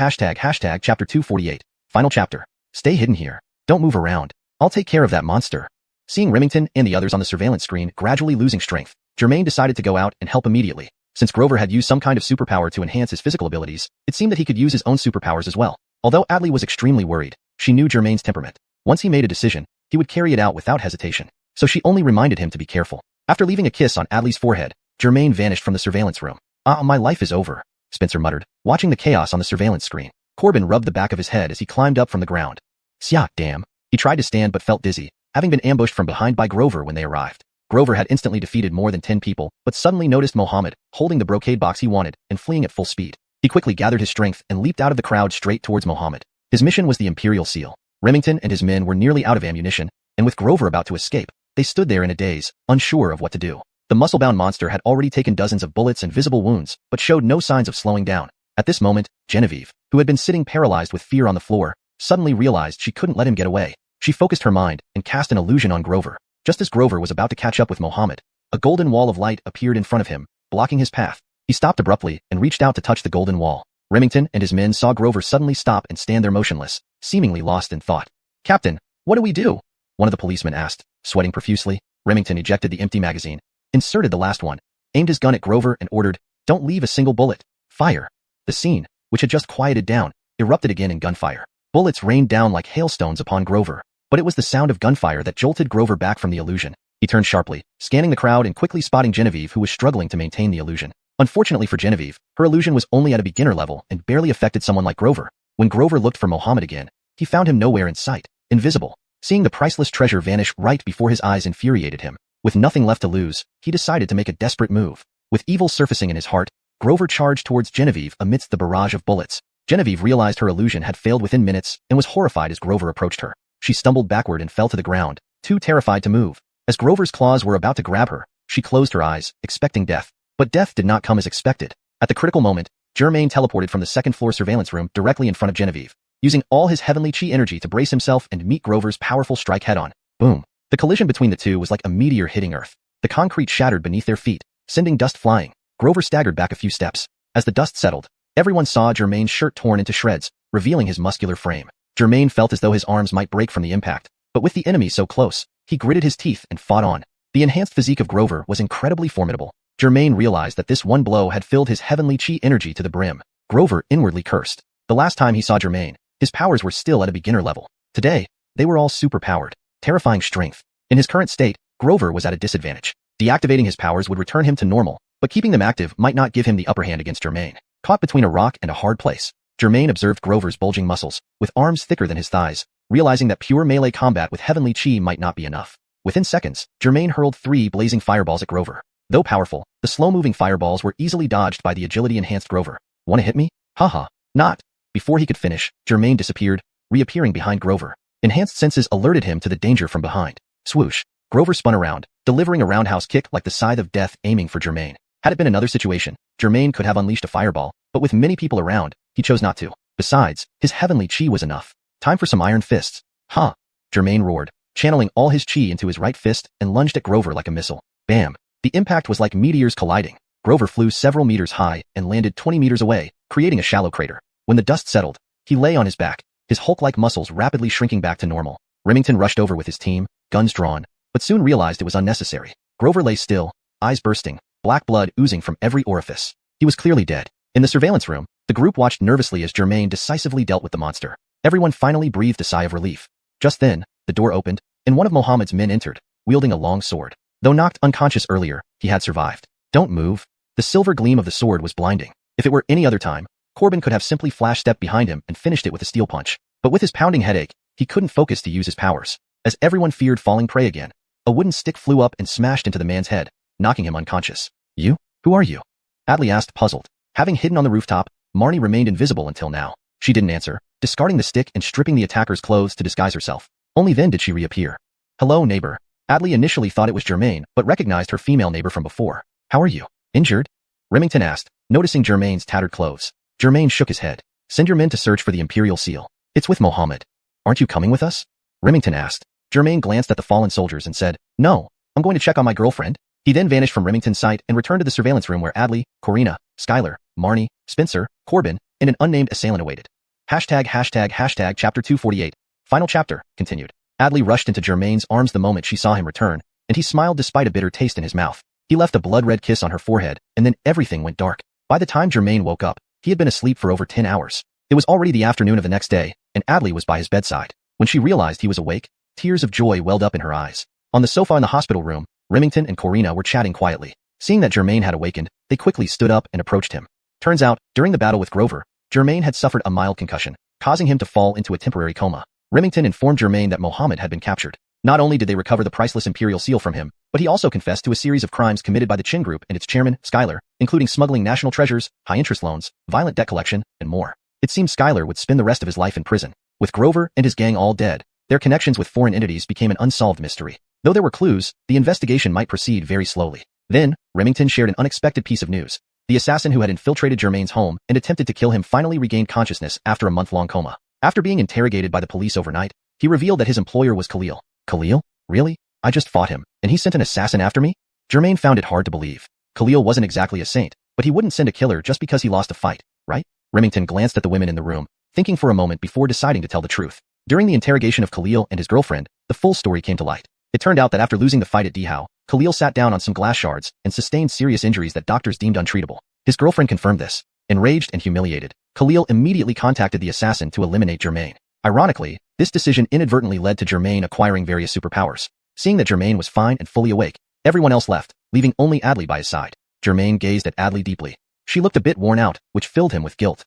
chapter 248. Final chapter. Stay hidden here. Don't move around. I'll take care of that monster. Seeing Remington and the others on the surveillance screen gradually losing strength, Germain decided to go out and help immediately. Since Grover had used some kind of superpower to enhance his physical abilities, it seemed that he could use his own superpowers as well. Although Adley was extremely worried, she knew Germain's temperament. Once he made a decision, he would carry it out without hesitation. So she only reminded him to be careful. After leaving a kiss on Adley's forehead, Germain vanished from the surveillance room. My life is over, Spencer muttered, watching the chaos on the surveillance screen. Corbin rubbed the back of his head as he climbed up from the ground. Xia, damn. He tried to stand but felt dizzy, having been ambushed from behind by Grover when they arrived. Grover had instantly defeated more than 10 people, but suddenly noticed Mohammed, holding the brocade box he wanted, and fleeing at full speed. He quickly gathered his strength and leaped out of the crowd straight towards Mohammed. His mission was the Imperial Seal. Remington and his men were nearly out of ammunition, and with Grover about to escape, they stood there in a daze, unsure of what to do. The muscle-bound monster had already taken dozens of bullets and visible wounds, but showed no signs of slowing down. At this moment, Genevieve, who had been sitting paralyzed with fear on the floor, suddenly realized she couldn't let him get away. She focused her mind and cast an illusion on Grover. Just as Grover was about to catch up with Mohammed, a golden wall of light appeared in front of him, blocking his path. He stopped abruptly and reached out to touch the golden wall. Remington and his men saw Grover suddenly stop and stand there motionless, seemingly lost in thought. Captain, what do we do? One of the policemen asked, sweating profusely. Remington ejected the empty magazine, inserted the last one, aimed his gun at Grover and ordered, "Don't leave a single bullet. Fire." The scene, which had just quieted down, erupted again in gunfire. Bullets rained down like hailstones upon Grover, but it was the sound of gunfire that jolted Grover back from the illusion. He turned sharply, scanning the crowd and quickly spotting Genevieve, who was struggling to maintain the illusion. Unfortunately for Genevieve, her illusion was only at a beginner level and barely affected someone like Grover. When Grover looked for Mohammed again, he found him nowhere in sight, invisible. Seeing the priceless treasure vanish right before his eyes infuriated him. With nothing left to lose, he decided to make a desperate move. With evil surfacing in his heart, Grover charged towards Genevieve amidst the barrage of bullets. Genevieve realized her illusion had failed within minutes and was horrified as Grover approached her. She stumbled backward and fell to the ground, too terrified to move. As Grover's claws were about to grab her, she closed her eyes, expecting death. But death did not come as expected. At the critical moment, Germain teleported from the second-floor surveillance room directly in front of Genevieve, using all his heavenly chi energy to brace himself and meet Grover's powerful strike head-on. Boom. The collision between the two was like a meteor hitting Earth. The concrete shattered beneath their feet, sending dust flying. Grover staggered back a few steps. As the dust settled, everyone saw Germain's shirt torn into shreds, revealing his muscular frame. Germain felt as though his arms might break from the impact, but with the enemy so close, he gritted his teeth and fought on. The enhanced physique of Grover was incredibly formidable. Germain realized that this one blow had filled his heavenly chi energy to the brim. Grover inwardly cursed. The last time he saw Germain, his powers were still at a beginner level. Today, they were all super-powered, terrifying strength. In his current state, Grover was at a disadvantage. Deactivating his powers would return him to normal, but keeping them active might not give him the upper hand against Germain. Caught between a rock and a hard place, Germain observed Grover's bulging muscles, with arms thicker than his thighs, realizing that pure melee combat with heavenly chi might not be enough. Within seconds, Germain hurled 3 blazing fireballs at Grover. Though powerful, the slow-moving fireballs were easily dodged by the agility-enhanced Grover. "Wanna hit me? Haha. Not." Before he could finish, Germain disappeared, reappearing behind Grover. Enhanced senses alerted him to the danger from behind. Swoosh. Grover spun around, delivering a roundhouse kick like the scythe of death aiming for Germain. Had it been another situation, Germain could have unleashed a fireball, but with many people around, he chose not to. Besides, his heavenly chi was enough. Time for some iron fists. "Huh." Germain roared, channeling all his chi into his right fist and lunged at Grover like a missile. Bam. The impact was like meteors colliding. Grover flew several meters high and landed 20 meters away, creating a shallow crater. When the dust settled, he lay on his back, his Hulk-like muscles rapidly shrinking back to normal. Remington rushed over with his team, guns drawn, but soon realized it was unnecessary. Grover lay still, eyes bursting, black blood oozing from every orifice. He was clearly dead. In the surveillance room, the group watched nervously as Germain decisively dealt with the monster. Everyone finally breathed a sigh of relief. Just then, the door opened, and one of Mohammed's men entered, wielding a long sword. Though knocked unconscious earlier, he had survived. "Don't move." The silver gleam of the sword was blinding. If it were any other time, Corbin could have simply flash-stepped behind him and finished it with a steel punch. But with his pounding headache, he couldn't focus to use his powers. As everyone feared falling prey again, a wooden stick flew up and smashed into the man's head, knocking him unconscious. "You? Who are you?" Adley asked, puzzled. Having hidden on the rooftop, Marnie remained invisible until now. She didn't answer, discarding the stick and stripping the attacker's clothes to disguise herself. Only then did she reappear. "Hello, neighbor." Adley initially thought it was Germain, but recognized her female neighbor from before. "How are you? Injured?" Remington asked, noticing Germain's tattered clothes. Germain shook his head. "Send your men to search for the Imperial Seal. It's with Mohammed." "Aren't you coming with us?" Remington asked. Germain glanced at the fallen soldiers and said, "No, I'm going to check on my girlfriend." He then vanished from Remington's sight and returned to the surveillance room where Adley, Corina, Skylar, Marnie, Spencer, Corbin, and an unnamed assailant awaited. Chapter 248. Final chapter, continued. Adley rushed into Germain's arms the moment she saw him return, and he smiled despite a bitter taste in his mouth. He left a blood-red kiss on her forehead, and then everything went dark. By the time Germain woke up, he had been asleep for over 10 hours. It was already the afternoon of the next day, and Adley was by his bedside. When she realized he was awake, tears of joy welled up in her eyes. On the sofa in the hospital room, Remington and Corina were chatting quietly. Seeing that Germain had awakened, they quickly stood up and approached him. Turns out, during the battle with Grover, Germain had suffered a mild concussion, causing him to fall into a temporary coma. Remington informed Germain that Mohammed had been captured. Not only did they recover the priceless Imperial Seal from him, but he also confessed to a series of crimes committed by the Qin Group and its chairman, Skylar, including smuggling national treasures, high-interest loans, violent debt collection, and more. It seemed Skylar would spend the rest of his life in prison. With Grover and his gang all dead, their connections with foreign entities became an unsolved mystery. Though there were clues, the investigation might proceed very slowly. Then, Remington shared an unexpected piece of news. The assassin who had infiltrated Germain's home and attempted to kill him finally regained consciousness after a month-long coma. After being interrogated by the police overnight, he revealed that his employer was Khalil. "Khalil? Really? I just fought him, and he sent an assassin after me?" Germain found it hard to believe. Khalil wasn't exactly a saint, but he wouldn't send a killer just because he lost a fight, right? Remington glanced at the women in the room, thinking for a moment before deciding to tell the truth. During the interrogation of Khalil and his girlfriend, the full story came to light. It turned out that after losing the fight at Dihao, Khalil sat down on some glass shards and sustained serious injuries that doctors deemed untreatable. His girlfriend confirmed this. Enraged and humiliated, Khalil immediately contacted the assassin to eliminate Germain. Ironically, this decision inadvertently led to Germain acquiring various superpowers. Seeing that Germain was fine and fully awake, everyone else left, leaving only Adley by his side. Germain gazed at Adley deeply. She looked a bit worn out, which filled him with guilt.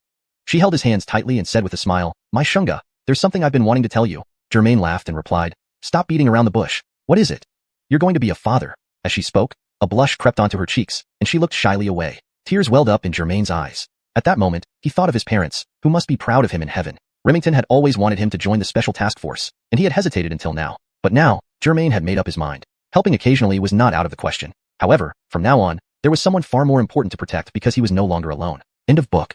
She held his hands tightly and said with a smile, "My Shunga, there's something I've been wanting to tell you." Germain laughed and replied, "Stop beating around the bush. What is it?" "You're going to be a father." As she spoke, a blush crept onto her cheeks, and she looked shyly away. Tears welled up in Germain's eyes. At that moment, he thought of his parents, who must be proud of him in heaven. Remington had always wanted him to join the special task force, and he had hesitated until now. But now, Germain had made up his mind. Helping occasionally was not out of the question. However, from now on, there was someone far more important to protect because he was no longer alone. End of book.